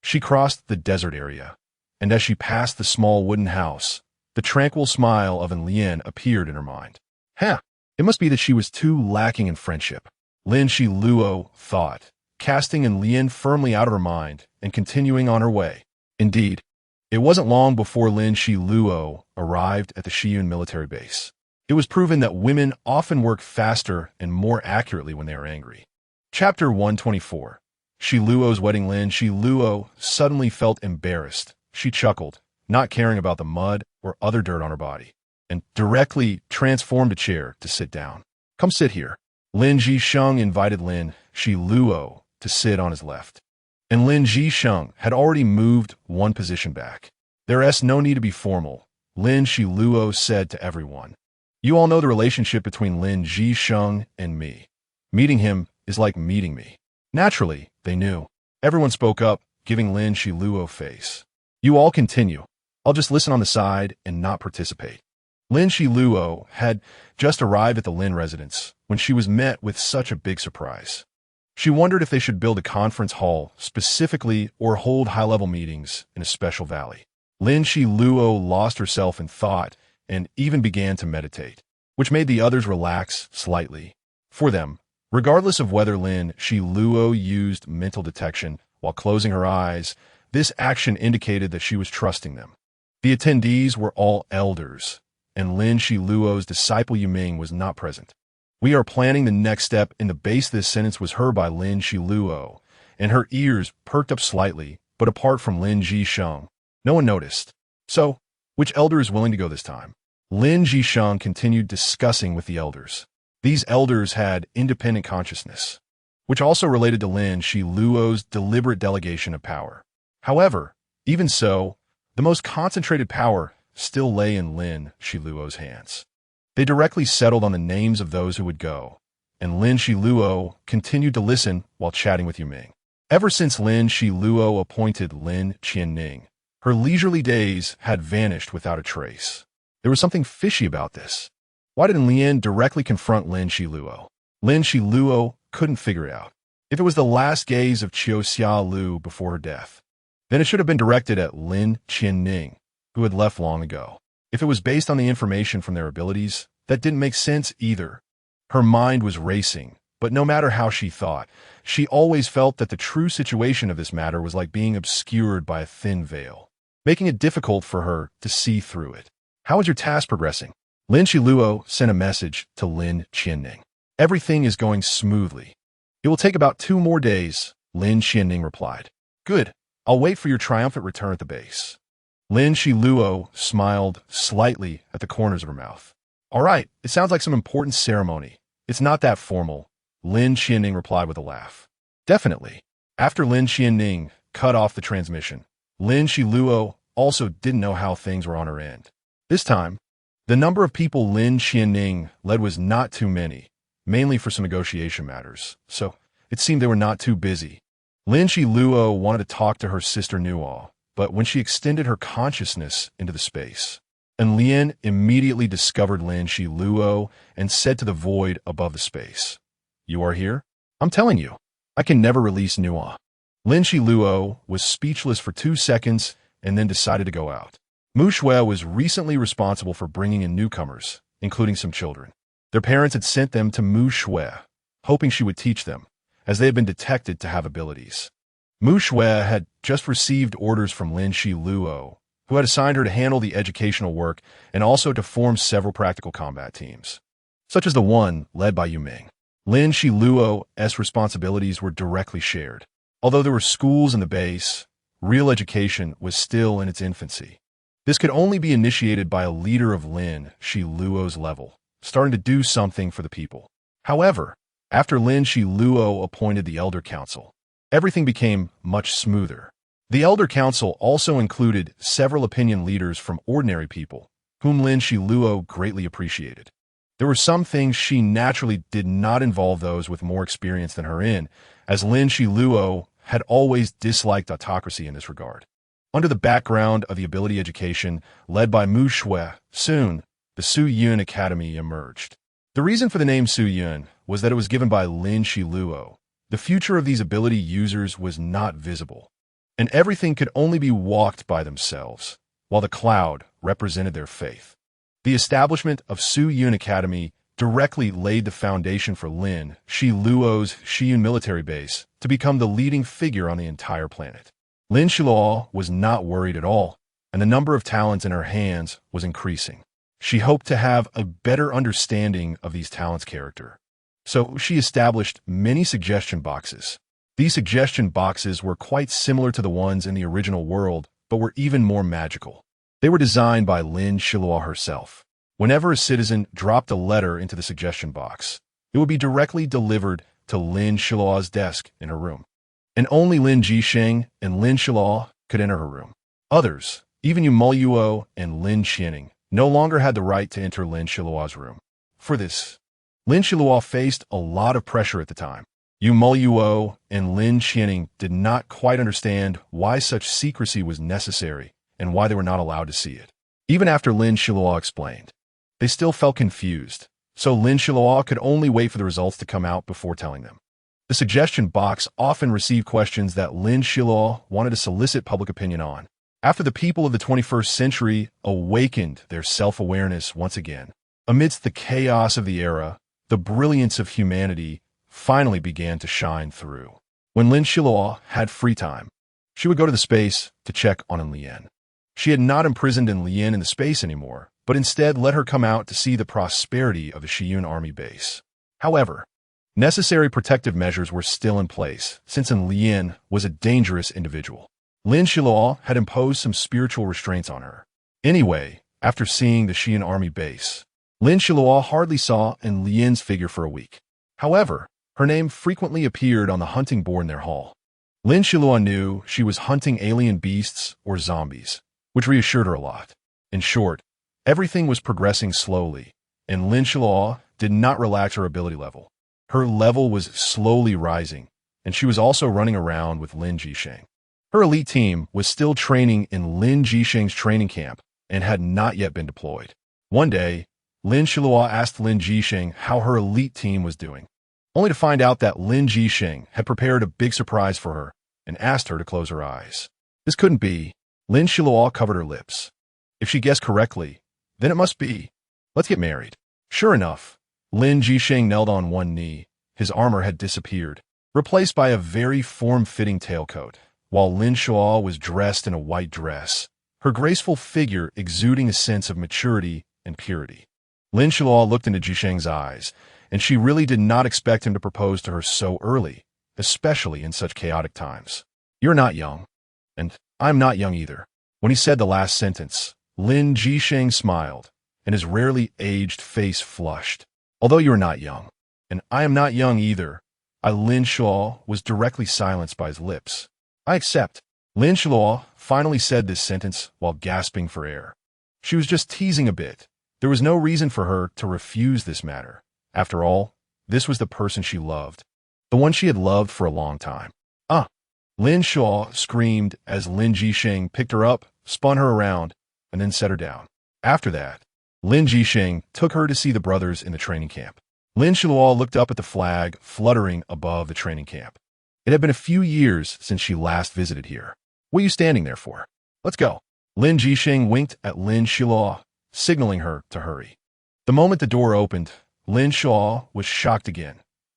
[SPEAKER 1] she crossed the desert area, and as she passed the small wooden house, the tranquil smile of Lin appeared in her mind. It must be that she was too lacking in friendship, Lin Xiluo thought, casting Lin firmly out of her mind and continuing on her way. Indeed, it wasn't long before Lin Xiluo arrived at the Shiyun military base. It was proven that women often work faster and more accurately when they are angry. Chapter 124. Xiluo's wedding. Lin Xiluo suddenly felt embarrassed. She chuckled, not caring about the mud or other dirt on her body, and directly transformed a chair to sit down. Come sit here. Lin Jisheng invited Lin Xiluo to sit on his left, and Lin Jisheng had already moved one position back. There's no need to be formal, Lin Xiluo said to everyone. You all know the relationship between Lin Jisheng and me. Meeting him is like meeting me. Naturally, they knew. Everyone spoke up, giving Lin Xiluo face. You all continue. I'll just listen on the side and not participate. Lin Xiluo had just arrived at the Lin residence when she was met with such a big surprise. She wondered if they should build a conference hall specifically or hold high-level meetings in a special valley. Lin Xiluo lost herself in thought and even began to meditate, which made the others relax slightly. For them, regardless of whether Lin Xiluo used mental detection while closing her eyes, this action indicated that she was trusting them. The attendees were all elders, and Lin Xiluo's disciple Yuming was not present. We are planning the next step in the base. This sentence was heard by Lin Xiluo, and her ears perked up slightly, but apart from Lin Jisheng, no one noticed. So, which elder is willing to go this time? Lin Jisheng continued discussing with the elders. These elders had independent consciousness, which also related to Lin Xiluo's deliberate delegation of power. However, even so, the most concentrated power still lay in Lin Xiluo's hands. They directly settled on the names of those who would go, and Lin Xiluo continued to listen while chatting with Yuming. Ever since Lin Xiluo appointed Lin Qianning, her leisurely days had vanished without a trace. There was something fishy about this. Why didn't Lin directly confront Lin Xiluo? Lin Xiluo couldn't figure it out. If it was the last gaze of Qiu Xiaolu before her death, then it should have been directed at Lin Qianning, who had left long ago. If it was based on the information from their abilities, that didn't make sense either. Her mind was racing, but no matter how she thought, she always felt that the true situation of this matter was like being obscured by a thin veil, making it difficult for her to see through it. How is your task progressing? Lin Xiluo sent a message to Lin Qianning. Everything is going smoothly. It will take about 2 more days, Lin Qianning replied. Good. I'll wait for your triumphant return at the base. Lin Xiluo smiled slightly at the corners of her mouth. All right, it sounds like some important ceremony. It's not that formal, Lin Qianning replied with a laugh. Definitely. After Lin Qianning cut off the transmission, Lin Xiluo also didn't know how things were on her end. This time, the number of people Lin Qianning led was not too many, mainly for some negotiation matters, so it seemed they were not too busy. Lin Xiluo wanted to talk to her sister Nuo, but when she extended her consciousness into the space, and Lin immediately discovered Lin Xiluo and said to the void above the space, You are here? I'm telling you, I can never release Nuo. Lin Xiluo was speechless for 2 seconds and then decided to go out. Mu Shui was recently responsible for bringing in newcomers, including some children. Their parents had sent them to Mu Shui, hoping she would teach them, as they had been detected to have abilities. Mu Shui had just received orders from Lin Xiluo, who had assigned her to handle the educational work and also to form several practical combat teams, such as the one led by Yuming. Lin Xiluo's responsibilities were directly shared. Although there were schools in the base, real education was still in its infancy. This could only be initiated by a leader of Lin Xiluo's level, starting to do something for the people. However, after Lin Xiluo appointed the Elder Council, everything became much smoother. The Elder Council also included several opinion leaders from ordinary people, whom Lin Xiluo greatly appreciated. There were some things she naturally did not involve those with more experience than her in, as Lin Xiluo had always disliked autocracy in this regard. Under the background of the ability education led by Mu Shui, soon, the Su Yun Academy emerged. The reason for the name Su Yun was that it was given by Lin Xiluo. The future of these ability users was not visible, and everything could only be walked by themselves, while the cloud represented their faith. The establishment of Su Yun Academy directly laid the foundation for Lin Xiluo's Shiyun military base to become the leading figure on the entire planet. Lin Xiluo was not worried at all, and the number of talents in her hands was increasing. She hoped to have a better understanding of these talents' character. So she established many suggestion boxes. These suggestion boxes were quite similar to the ones in the original world, but were even more magical. They were designed by Lin Xiluo herself. Whenever a citizen dropped a letter into the suggestion box, it would be directly delivered to Lin Xiluo's desk in her room. And only Lin Jisheng and Lin Xiluo could enter her room. Others, even you.It and Lin Qianning, no longer had the right to enter Lin Xiluo's room. For this, Lin Xiluo faced a lot of pressure at the time. you.It and Lin Qianning did not quite understand why such secrecy was necessary and why they were not allowed to see it. Even after Lin Xiluo explained, they still felt confused, so Lin Xiluo could only wait for the results to come out before telling them. The suggestion box often received questions that Lin Xiluo wanted to solicit public opinion on. After the people of the 21st century awakened their self-awareness once again, amidst the chaos of the era, the brilliance of humanity finally began to shine through. When Lin Xiluo had free time, she would go to the space to check on Lien. She had not imprisoned Lien in the space anymore, but instead let her come out to see the prosperity of the Shiyun army base. However, necessary protective measures were still in place, since Lien was a dangerous individual. Lin Xiluo had imposed some spiritual restraints on her. Anyway, after seeing the Shiyun army base, Lin Xiluo hardly saw in Lian's figure for a week. However, her name frequently appeared on the hunting board in their hall. Lin Xiluo knew she was hunting alien beasts or zombies, which reassured her a lot. In short, everything was progressing slowly, and Lin Xiluo did not relax her ability level. Her level was slowly rising, and she was also running around with Lin Jisheng. Her elite team was still training in Lin Jisheng's training camp and had not yet been deployed. One day, Lin Xiluo asked Lin Jisheng how her elite team was doing, only to find out that Lin Jisheng had prepared a big surprise for her and asked her to close her eyes. This couldn't be. Lin Xiluo covered her lips. If she guessed correctly, then it must be. Let's get married. Sure enough, Lin Jisheng knelt on one knee. His armor had disappeared, replaced by a very form-fitting tailcoat, while Lin Xiluo was dressed in a white dress, her graceful figure exuding a sense of maturity and purity. Lin Xiluo looked into Jisheng's eyes, and she really did not expect him to propose to her so early, especially in such chaotic times. You're not young, and I'm not young either. When he said the last sentence, Lin Jisheng smiled, and his rarely aged face flushed. Although you're not young, and I am not young either, Lin Xiluo was directly silenced by his lips. I accept. Lin Xiluo finally said this sentence while gasping for air. She was just teasing a bit. There was no reason for her to refuse this matter. After all, this was the person she loved, the one she had loved for a long time. Ah! Lin Xiluo screamed as Lin Jisheng picked her up, spun her around, and then set her down. After that, Lin Jisheng took her to see the brothers in the training camp. Lin Xiluo looked up at the flag fluttering above the training camp. It had been a few years since she last visited here. What are you standing there for? Let's go. Lin Jisheng winked at Lin Xiluo, signaling her to hurry. The moment the door opened, Lin Xiluo was shocked again.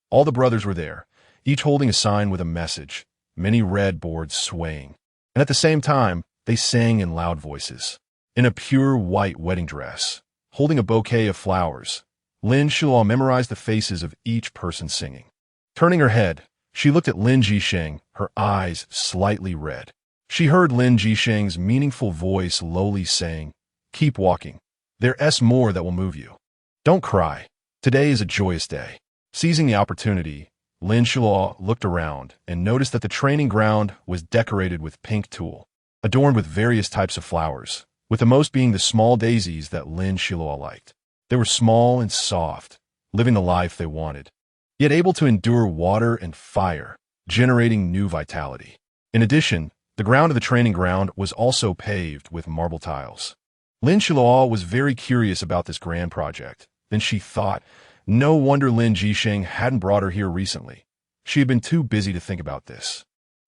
[SPEAKER 1] All the brothers were there, each holding a sign with a message, many red boards swaying. And at the same time, they sang in loud voices. In a pure white wedding dress, holding a bouquet of flowers, Lin Xiluo memorized the faces of each person singing. Turning her head, she looked at Lin Jisheng, her eyes slightly red. She heard Lin Jisheng's meaningful voice lowly saying, "Keep walking. There's more that will move you. Don't cry. Today is a joyous day." Seizing the opportunity, Lin Xiluo looked around and noticed that the training ground was decorated with pink tulle, adorned with various types of flowers, with the most being the small daisies that Lin Xiluo liked. They were small and soft, living the life they wanted, yet able to endure water and fire, generating new vitality. In addition, the ground of the training ground was also paved with marble tiles. Lin Xiluo was very curious about this grand project. Then she thought, no wonder Lin Jisheng hadn't brought her here recently. She had been too busy to think about this.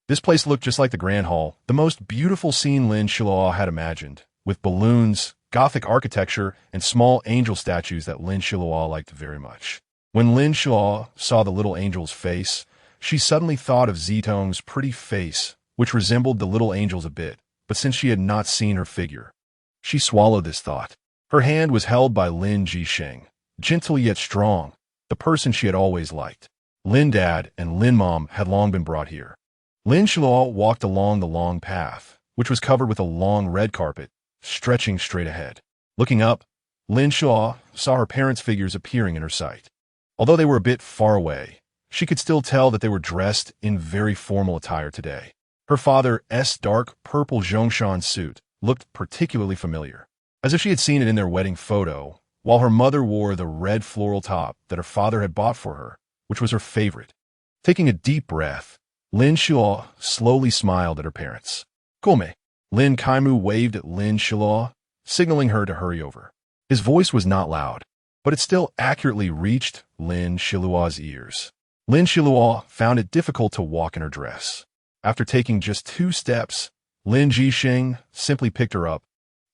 [SPEAKER 1] This place looked just like the Grand Hall, the most beautiful scene Lin Xiluo had imagined, with balloons, Gothic architecture, and small angel statues that Lin Xiluo liked very much. When Lin Xiluo saw the little angel's face, she suddenly thought of Zitong's pretty face, which resembled the little angel's a bit, but since she had not seen her figure, she swallowed this thought. Her hand was held by Lin Jisheng, gentle yet strong, the person she had always liked. Lin Dad and Lin Mom had long been brought here. Lin Xiluo walked along the long path, which was covered with a long red carpet, stretching straight ahead. Looking up, Lin Xiluo saw her parents' figures appearing in her sight. Although they were a bit far away, she could still tell that they were dressed in very formal attire today. Her father's dark purple Zhongshan suit looked particularly familiar, as if she had seen it in their wedding photo, while her mother wore the red floral top that her father had bought for her, which was her favorite. Taking a deep breath, Lin Xiluo slowly smiled at her parents. "Come." Lin Kaimu waved at Lin Xiluo, signaling her to hurry over. His voice was not loud, but it still accurately reached Lin Xiluo's ears. Lin Xiluo found it difficult to walk in her dress. After taking just 2 steps, Lin Jisheng simply picked her up,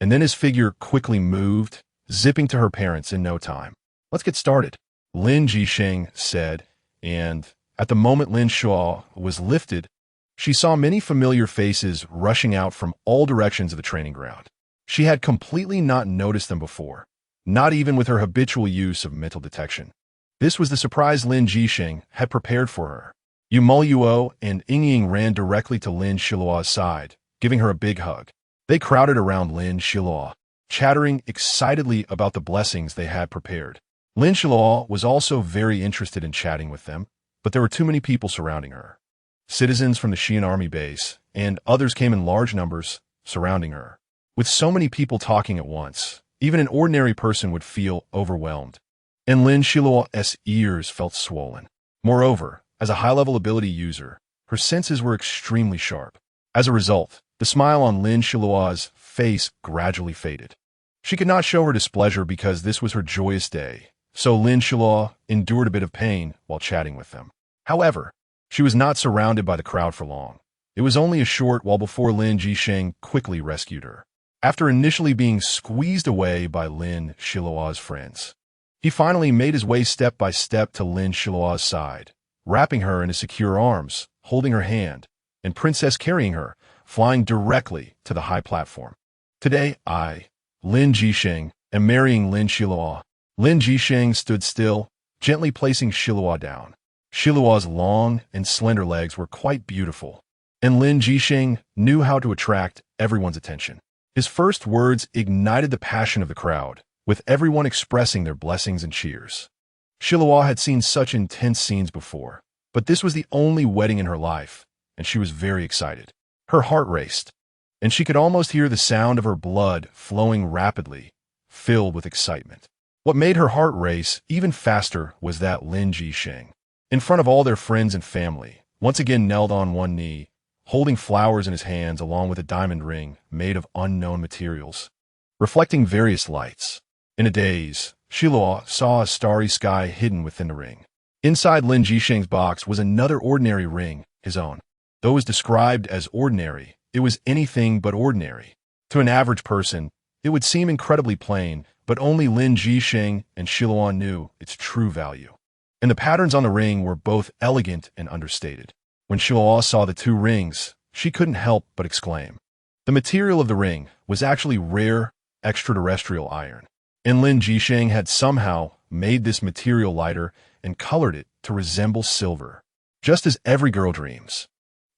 [SPEAKER 1] and then his figure quickly moved, zipping to her parents in no time. "Let's get started," Lin Jisheng said, and at the moment Lin Xiluo was lifted, she saw many familiar faces rushing out from all directions of the training ground. She had completely not noticed them before, not even with her habitual use of mental detection. This was the surprise Lin Jisheng had prepared for her. you.It and Ying ran directly to Lin Xiluo's side, giving her a big hug. They crowded around Lin Xiluo. chattering excitedly about the blessings they had prepared. Lin Xiluo was also very interested in chatting with them, but there were too many people surrounding her. Citizens from the Xian army base and others came in large numbers, surrounding her. With so many people talking at once, even an ordinary person would feel overwhelmed. And Lin Xiluo's ears felt swollen. Moreover, as a high-level ability user, her senses were extremely sharp. As a result, the smile on Lin Xiluo's face gradually faded. She could not show her displeasure because this was her joyous day, so Lin Xiluo endured a bit of pain while chatting with them. However, she was not surrounded by the crowd for long. It was only a short while before Lin Jisheng quickly rescued her. After initially being squeezed away by Lin Xiluo's friends, he finally made his way step by step to Lin Xiluo's side, wrapping her in his secure arms, holding her hand, and Princess carrying her, flying directly to the high platform. Today, I, Lin Jisheng, am marrying Lin Xiluo. Lin Jisheng stood still, gently placing Xiluo down. Xiluo's long and slender legs were quite beautiful, and Lin Jisheng knew how to attract everyone's attention. His first words ignited the passion of the crowd, with everyone expressing their blessings and cheers. Xiluo had seen such intense scenes before, but this was the only wedding in her life, and she was very excited. Her heart raced, and she could almost hear the sound of her blood flowing rapidly, filled with excitement. What made her heart race even faster was that Lin Jisheng, in front of all their friends and family, once again knelt on one knee, holding flowers in his hands along with a diamond ring made of unknown materials, reflecting various lights. In a daze, Xiluo saw a starry sky hidden within the ring. Inside Lin Jisheng's box was another ordinary ring, his own. Though it was described as ordinary, it was anything but ordinary. To an average person, it would seem incredibly plain, but only Lin Jisheng and Xiluo knew its true value. And the patterns on the ring were both elegant and understated. When Xiluo saw the two rings, she couldn't help but exclaim. The material of the ring was actually rare, extraterrestrial iron, and Lin Jisheng had somehow made this material lighter and colored it to resemble silver, just as every girl dreams.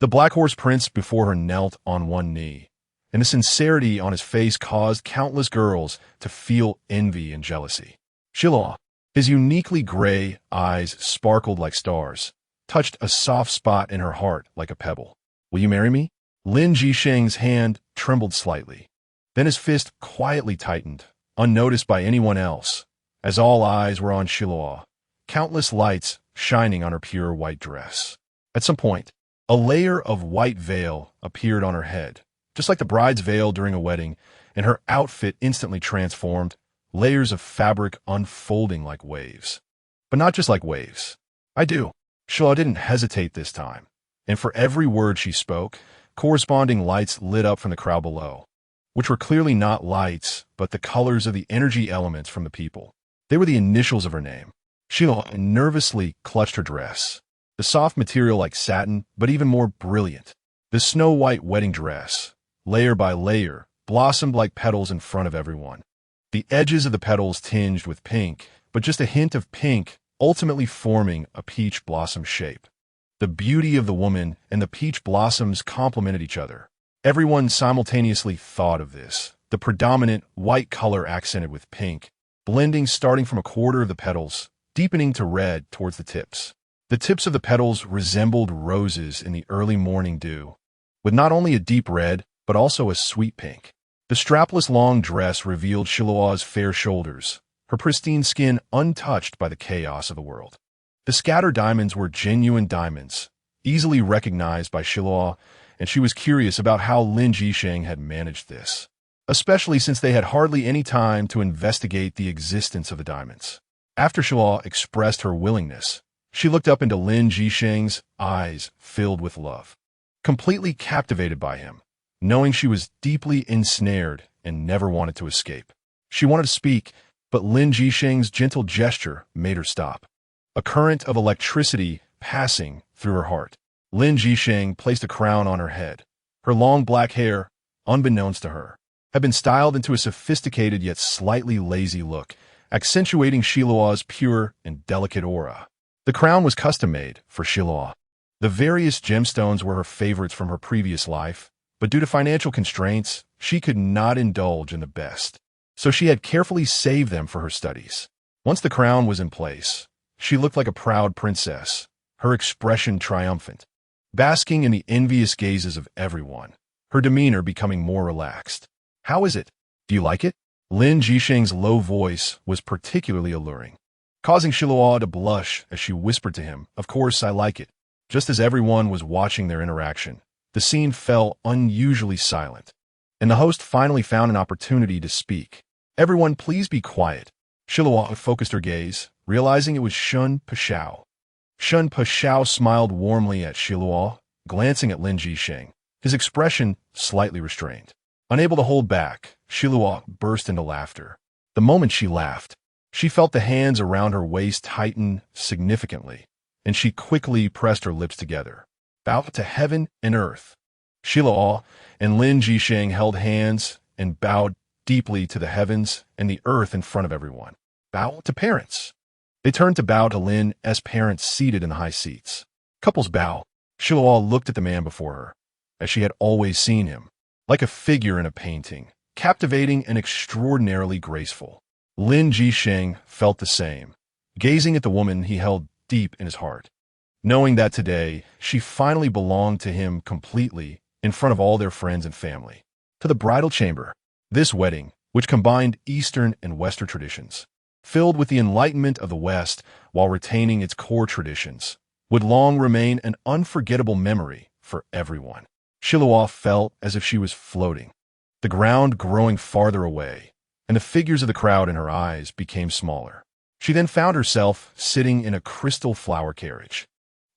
[SPEAKER 1] The Black Horse Prince before her knelt on one knee, and the sincerity on his face caused countless girls to feel envy and jealousy. Xiluo, his uniquely gray eyes sparkled like stars, touched a soft spot in her heart like a pebble. Will you marry me? Lin Jisheng's hand trembled slightly. Then his fist quietly tightened, unnoticed by anyone else, as all eyes were on Xiluo, countless lights shining on her pure white dress. At some point, a layer of white veil appeared on her head, just like the bride's veil during a wedding, and her outfit instantly transformed, layers of fabric unfolding like waves. But not just like waves. I do. Xiluo didn't hesitate this time, and for every word she spoke, corresponding lights lit up from the crowd below, which were clearly not lights, but the colors of the energy elements from the people. They were the initials of her name. Xiluo nervously clutched her dress, the soft material like satin, but even more brilliant. The snow-white wedding dress, layer by layer, blossomed like petals in front of everyone. The edges of the petals tinged with pink, but just a hint of pink, ultimately forming a peach blossom shape. The beauty of the woman and the peach blossoms complemented each other. Everyone simultaneously thought of this, the predominant white color accented with pink, blending starting from a quarter of the petals, deepening to red towards the tips. The tips of the petals resembled roses in the early morning dew, with not only a deep red, but also a sweet pink. The strapless long dress revealed Xiluo's fair shoulders, her pristine skin untouched by the chaos of the world. The scattered diamonds were genuine diamonds, easily recognized by Xiluo, and she was curious about how Lin Jisheng had managed this, especially since they had hardly any time to investigate the existence of the diamonds. After Xiluo expressed her willingness, she looked up into Lin Jisheng's eyes filled with love, completely captivated by him, knowing she was deeply ensnared and never wanted to escape. She wanted to speak, but Lin Jisheng's gentle gesture made her stop. A current of electricity passing through her heart. Lin Jisheng placed a crown on her head. Her long black hair, unbeknownst to her, had been styled into a sophisticated yet slightly lazy look, accentuating Xiluo's pure and delicate aura. The crown was custom-made for Xiluo. The various gemstones were her favorites from her previous life, but due to financial constraints, she could not indulge in the best. so she had carefully saved them for her studies. Once the crown was in place, she looked like a proud princess, her expression triumphant, basking in the envious gazes of everyone, her demeanor becoming more relaxed. "How is it? Do you like it?" Lin Jisheng's low voice was particularly alluring, causing Xiluo to blush as she whispered to him, "Of course I like it." Just as everyone was watching their interaction, the scene fell unusually silent, and the host finally found an opportunity to speak. "Everyone, please be quiet." Xiluo focused her gaze, realizing it was Shun Pashao. Shun Pashao smiled warmly at Xiluo, glancing at Lin Jisheng, his expression slightly restrained. Unable to hold back, Xiluo burst into laughter. The moment she laughed, she felt the hands around her waist tighten significantly, and she quickly pressed her lips together. "Bow to heaven and earth." Xiluo and Lin Jisheng held hands and bowed deeply to the heavens and the earth in front of everyone. "Bow to parents." They turned to bow to Lin's parents seated in the high seats. Couples bow. Xiluo looked at the man before her, as she had always seen him, like a figure in a painting, captivating and extraordinarily graceful. Lin Jisheng felt the same, gazing at the woman he held deep in his heart, knowing that today she finally belonged to him completely in front of all their friends and family. To the bridal chamber. This wedding, which combined Eastern and Western traditions, filled with the enlightenment of the West while retaining its core traditions, would long remain an unforgettable memory for everyone. Xiluo felt as if she was floating, the ground growing farther away, and the figures of the crowd in her eyes became smaller. She then found herself sitting in a crystal flower carriage,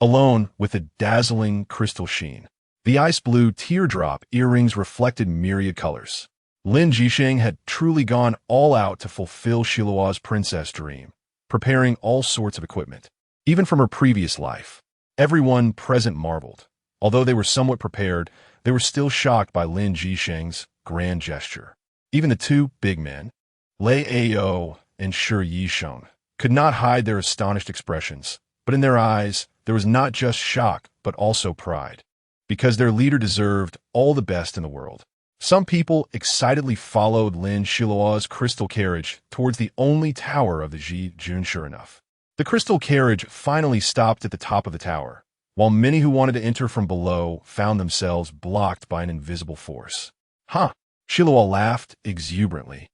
[SPEAKER 1] alone with a dazzling crystal sheen. The ice blue teardrop earrings reflected myriad colors. Lin Jisheng had truly gone all out to fulfill Xiluo's princess dream, preparing all sorts of equipment. Even from her previous life, everyone present marveled. Although they were somewhat prepared, they were still shocked by Lin Jisheng's grand gesture. Even the two big men, Lei Ao and Shi Yisheng, could not hide their astonished expressions, but in their eyes there was not just shock but also pride, because their leader deserved all the best in the world. Some people excitedly followed Lin Xiluo's crystal carriage towards the only tower of the Jun. Sure enough, the crystal carriage finally stopped at the top of the tower, while many who wanted to enter from below found themselves blocked by an invisible force. "Huh!" Xiluo laughed exuberantly,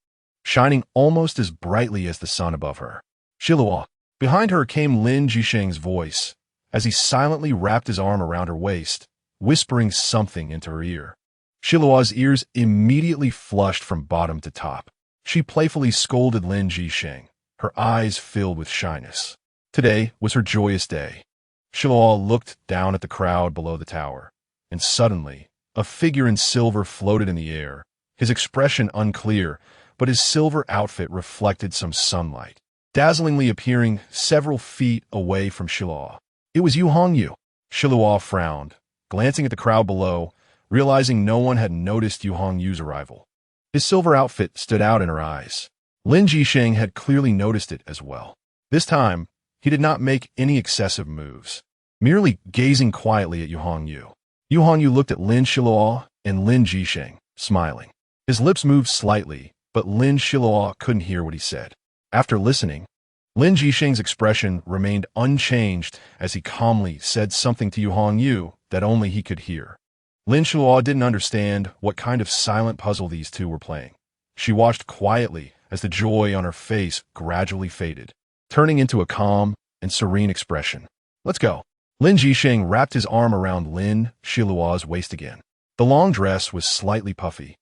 [SPEAKER 1] shining almost as brightly as the sun above her. "Xiluo." Behind her came Lin Jisheng's voice, as he silently wrapped his arm around her waist, whispering something into her ear. Xiluo's ears immediately flushed from bottom to top. She playfully scolded Lin Jisheng, her eyes filled with shyness. Today was her joyous day. Xiluo looked down at the crowd below the tower, and suddenly, a figure in silver floated in the air, his expression unclear, but his silver outfit reflected some sunlight, dazzlingly appearing several feet away from Xiluo. It was you. Xiluo frowned, glancing at the crowd below, realizing no one had noticed Yu's arrival. His silver outfit stood out in her eyes. Lin Jisheng had clearly noticed it as well. This time, he did not make any excessive moves, merely gazing quietly at Yu. Yu looked at Lin Xiluo and Lin Jisheng, smiling. His lips moved slightly, but Lin Xiluo couldn't hear what he said. After listening, Lin Jisheng's expression remained unchanged as he calmly said something to Yu that only he could hear. Lin Xiluo didn't understand what kind of silent puzzle these two were playing. She watched quietly as the joy on her face gradually faded, turning into a calm and serene expression. "Let's go." Lin Jisheng wrapped his arm around Lin Xiluo's waist again. The long dress was slightly puffy,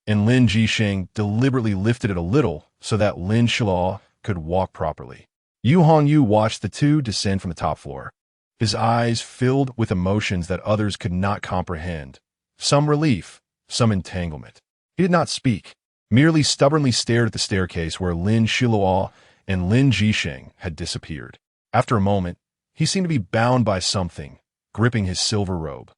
[SPEAKER 1] and Lin Jisheng deliberately lifted it a little so that Lin Xiluo could walk properly. Yu watched the two descend from the top floor, his eyes filled with emotions that others could not comprehend, some relief, some entanglement. He did not speak, merely stubbornly stared at the staircase where Lin Xiluo and Lin Jisheng had disappeared. After a moment, he seemed to be bound by something, gripping his silver robe.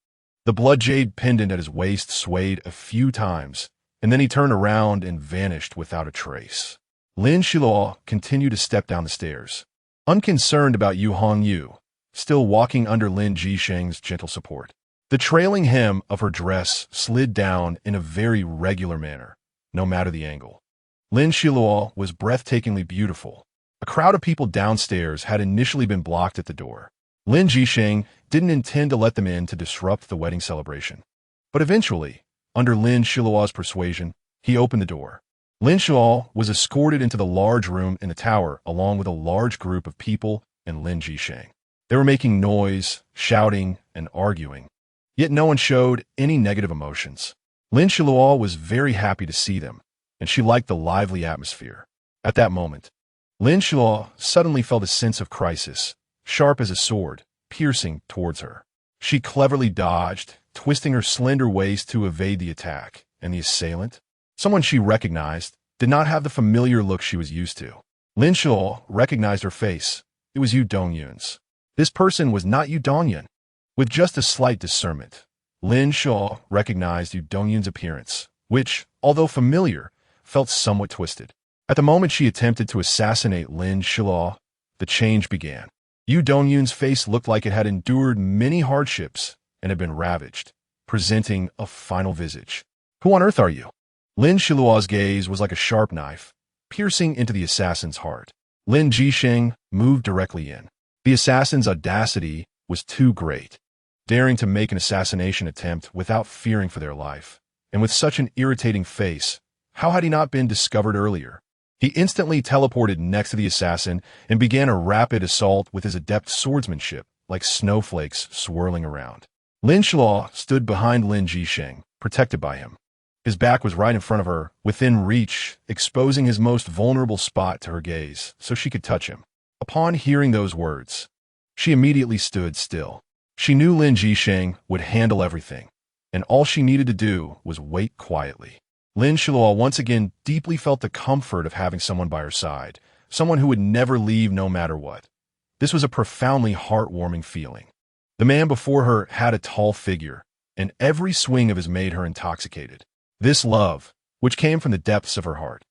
[SPEAKER 1] The blood jade pendant at his waist swayed a few times, and then he turned around and vanished without a trace. Lin Xiluo continued to step down the stairs, unconcerned about Yu, still walking under Lin Jisheng's gentle support. The trailing hem of her dress slid down in a very regular manner, no matter the angle. Lin Xiluo was breathtakingly beautiful. A crowd of people downstairs had initially been blocked at the door. Lin Jisheng didn't intend to let them in to disrupt the wedding celebration. But eventually, under Lin Xiluo's persuasion, he opened the door. Lin Xiluo was escorted into the large room in the tower along with a large group of people and Lin Jisheng. They were making noise, shouting, and arguing. Yet no one showed any negative emotions. Lin Xiluo was very happy to see them, and she liked the lively atmosphere. At that moment, Lin Xiluo suddenly felt a sense of crisis, sharp as a sword, piercing towards her. She cleverly dodged, twisting her slender waist to evade the attack, and the assailant, someone she recognized, did not have the familiar look she was used to. Lin Xiluo recognized her face. It was Yu Dongyun's. This person was not Yu Dongyun. With just a slight discernment, Lin Xiluo recognized Yu Dongyun's appearance, which, although familiar, felt somewhat twisted. At the moment she attempted to assassinate Lin Xiluo, the change began. Yu Dongyun's face looked like it had endured many hardships and had been ravaged, presenting a final visage. Who on earth are you? Lin Xiluo's gaze was like a sharp knife, piercing into the assassin's heart. Lin Jisheng moved directly in. The assassin's audacity was too great, daring to make an assassination attempt without fearing for their life. And with such an irritating face, how had he not been discovered earlier? He instantly teleported next to the assassin and began a rapid assault with his adept swordsmanship, like snowflakes swirling around. Lin Xiluo stood behind Lin Jisheng, protected by him. His back was right in front of her, within reach, exposing his most vulnerable spot to her gaze, so she could touch him. Upon hearing those words, she immediately stood still. She knew Lin Jisheng would handle everything, and all she needed to do was wait quietly. Lin Xiluo once again deeply felt the comfort of having someone by her side, someone who would never leave no matter what. This was a profoundly heartwarming feeling. The man before her had a tall figure, and every swing of his made her intoxicated. This love, which came from the depths of her heart,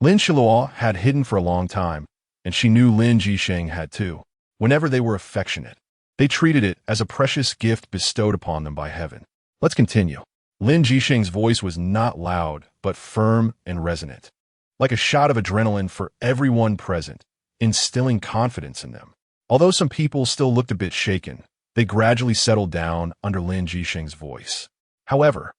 [SPEAKER 1] Lin Xiluo had hidden for a long time, and she knew Lin Jisheng had too. Whenever they were affectionate, they treated it as a precious gift bestowed upon them by heaven. Let's continue. Lin Jisheng's voice was not loud, but firm and resonant, like a shot of adrenaline for everyone present, instilling confidence in them. Although some people still looked a bit shaken, they gradually settled down under Lin Jisheng's voice. However,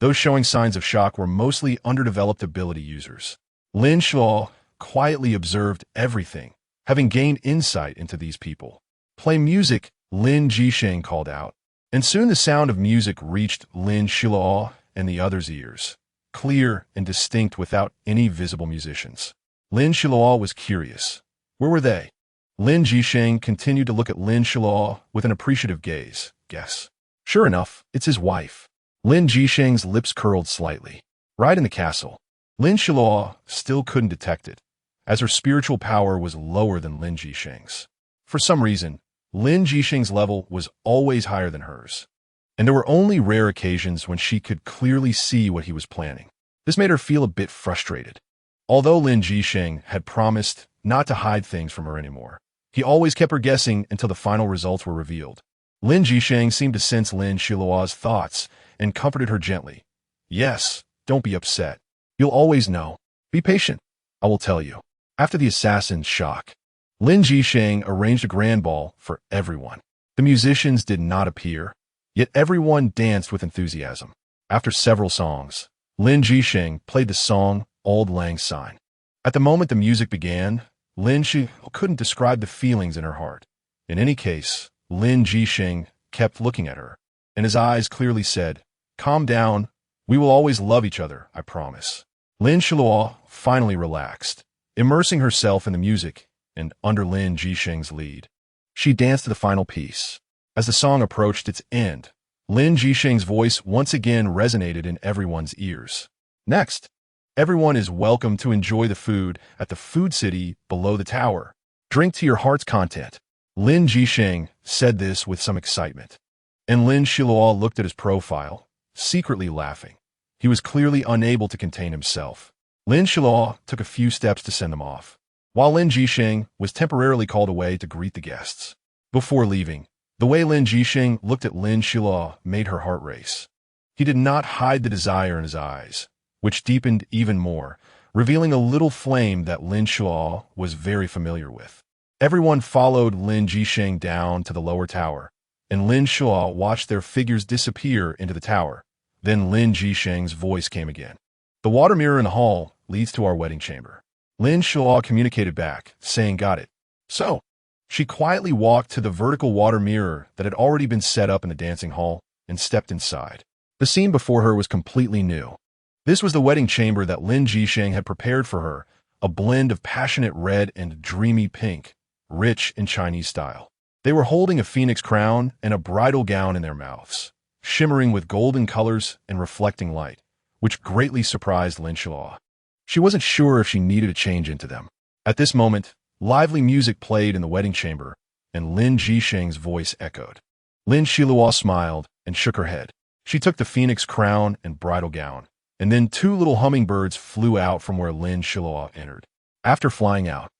[SPEAKER 1] those showing signs of shock were mostly underdeveloped ability users. Lin Xiluo quietly observed everything, having gained insight into these people. Play music, Lin Jisheng called out, and soon the sound of music reached Lin Xiluo and the others' ears, clear and distinct without any visible musicians. Lin Xiluo was curious. Where were they? Lin Jisheng continued to look at Lin Xiluo with an appreciative gaze. Guess. Sure enough, it's his wife. Lin Jisheng's lips curled slightly. Right in the castle. Lin Xiluo still couldn't detect it, as her spiritual power was lower than Lin Jisheng's. For some reason, Lin Jisheng's level was always higher than hers, and there were only rare occasions when she could clearly see what he was planning. This made her feel a bit frustrated. Although Lin Jisheng had promised not to hide things from her anymore, he always kept her guessing until the final results were revealed. Lin Jisheng seemed to sense Lin Xiluo's thoughts and comforted her gently. Yes, don't be upset. You'll always know. Be patient. I will tell you. After the assassin's shock, Lin Jisheng arranged a grand ball for everyone. The musicians did not appear, yet everyone danced with enthusiasm. After several songs, Lin Jisheng played the song Auld Lang Syne. At the moment the music began, Lin Xiluo couldn't describe the feelings in her heart. In any case, Lin Jisheng kept looking at her, and his eyes clearly said, "Calm down. We will always love each other, I promise." Lin Xiluo finally relaxed, immersing herself in the music and under Lin Jisheng's lead. She danced to the final piece. As the song approached its end, Lin Jisheng's voice once again resonated in everyone's ears. Next, everyone is welcome to enjoy the food at the food city below the tower. Drink to your heart's content. Lin Jisheng said this with some excitement, and Lin Xiluo looked at his profile, secretly laughing. He was clearly unable to contain himself. Lin Xiluo took a few steps to send them off, while Lin Jisheng was temporarily called away to greet the guests. Before leaving, the way Lin Jisheng looked at Lin Xiluo made her heart race. He did not hide the desire in his eyes, which deepened even more, revealing a little flame that Lin Xiluo was very familiar with. Everyone followed Lin Jisheng down to the lower tower, and Lin Xiluo watched their figures disappear into the tower. Then Lin Jisheng's voice came again. The water mirror in the hall leads to our wedding chamber. Lin Xiluo communicated back, saying, "Got it." So, she quietly walked to the vertical water mirror that had already been set up in the dancing hall and stepped inside. The scene before her was completely new. This was the wedding chamber that Lin Jisheng had prepared for her, a blend of passionate red and dreamy pink, rich in Chinese style. They were holding a phoenix crown and a bridal gown in their mouths, shimmering with golden colors and reflecting light, which greatly surprised Lin Xiluo. She wasn't sure if she needed to change into them. At this moment, lively music played in the wedding chamber, and Lin Jisheng's voice echoed. Lin Xiluo smiled and shook her head. She took the phoenix crown and bridal gown, and then 2 little hummingbirds flew out from where Lin Xiluo entered. After flying out,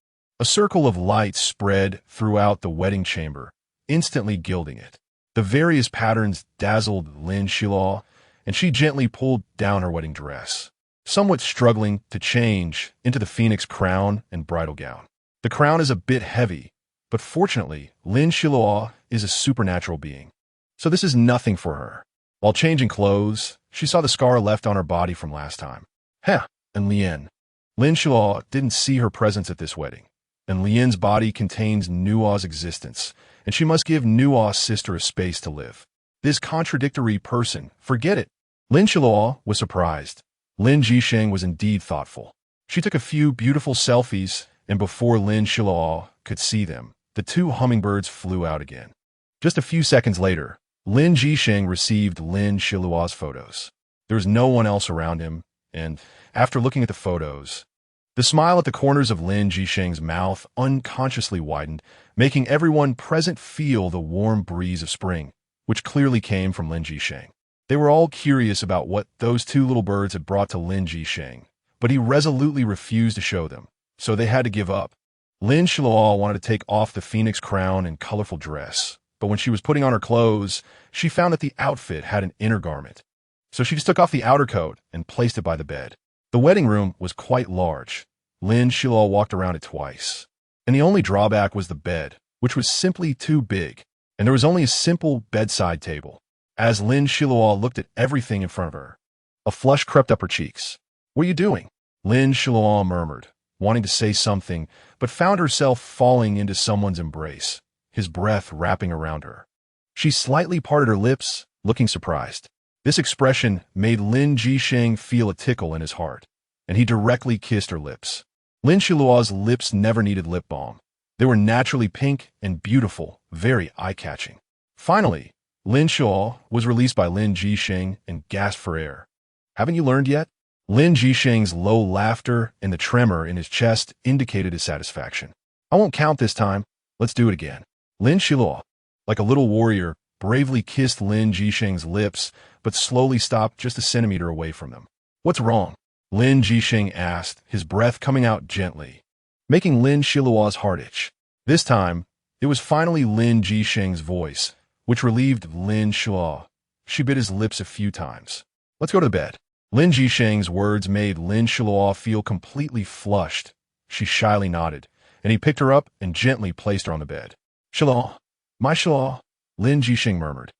[SPEAKER 1] a circle of light spread throughout the wedding chamber, instantly gilding it. The various patterns dazzled Lin Xiluo, and she gently pulled down her wedding dress, somewhat struggling to change into the phoenix crown and bridal gown. The crown is a bit heavy, but fortunately, Lin Xiluo is a supernatural being, so this is nothing for her. While changing clothes, she saw the scar left on her body from last time. And Lin Xiluo didn't see her presence at this wedding, and Lian's body contains Nuo's existence, and she must give Nuo's sister a space to live. This contradictory person, forget it. Lin Xiluo was surprised. Lin Jisheng was indeed thoughtful. She took a few beautiful selfies, and before Lin Xiluo could see them, the 2 hummingbirds flew out again. Just a few seconds later, Lin Jisheng received Lin Xiluo's photos. There was no one else around him, and after looking at the photos, the smile at the corners of Lin Jisheng's mouth unconsciously widened, making everyone present feel the warm breeze of spring, which clearly came from Lin Jisheng. They were all curious about what those 2 little birds had brought to Lin Jisheng, but he resolutely refused to show them, so they had to give up. Lin Xiluo wanted to take off the phoenix crown and colorful dress, but when she was putting on her clothes, she found that the outfit had an inner garment. So she just took off the outer coat and placed it by the bed. The wedding room was quite large. Lin Xiluo walked around it twice, and the only drawback was the bed, which was simply too big, and there was only a simple bedside table. As Lin Xiluo looked at everything in front of her, a flush crept up her cheeks. "What are you doing?" Lin Xiluo murmured, wanting to say something, but found herself falling into someone's embrace, his breath wrapping around her. She slightly parted her lips, looking surprised. This expression made Lin Jisheng feel a tickle in his heart, and he directly kissed her lips. Lin Xiluo's lips never needed lip balm. They were naturally pink and beautiful, very eye-catching. Finally, Lin Xiluo was released by Lin Jisheng and gasped for air. "Haven't you learned yet?" Lin Jisheng's low laughter and the tremor in his chest indicated his satisfaction. "I won't count this time. Let's do it again." Lin Xiluo, like a little warrior, bravely kissed Lin Jisheng's lips, but slowly stopped just a centimeter away from them. "What's wrong?" Lin Jisheng asked, his breath coming out gently, making Lin Xiluo's heart itch. This time, it was finally Lin Jisheng's voice, which relieved Lin Xiluo. She bit his lips a few times. "Let's go to bed." Lin Jisheng's words made Lin Xiluo feel completely flushed. She shyly nodded, and he picked her up and gently placed her on the bed. "Xiluo, my Xiluo," Lin Jisheng murmured.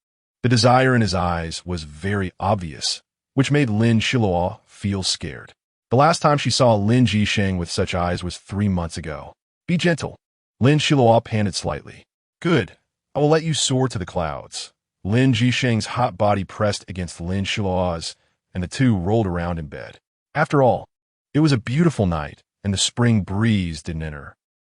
[SPEAKER 1] The desire in his eyes was very obvious, which made Lin Xiluo feel scared. The last time she saw Lin Jisheng with such eyes was 3 months ago. "Be gentle." Lin Xiluo panted slightly. "Good. I will let you soar to the clouds." Lin Jisheng's hot body pressed against Lin Xiluo's, and the 2 rolled around in bed. After all, it was a beautiful night, and the spring breeze didn't enter.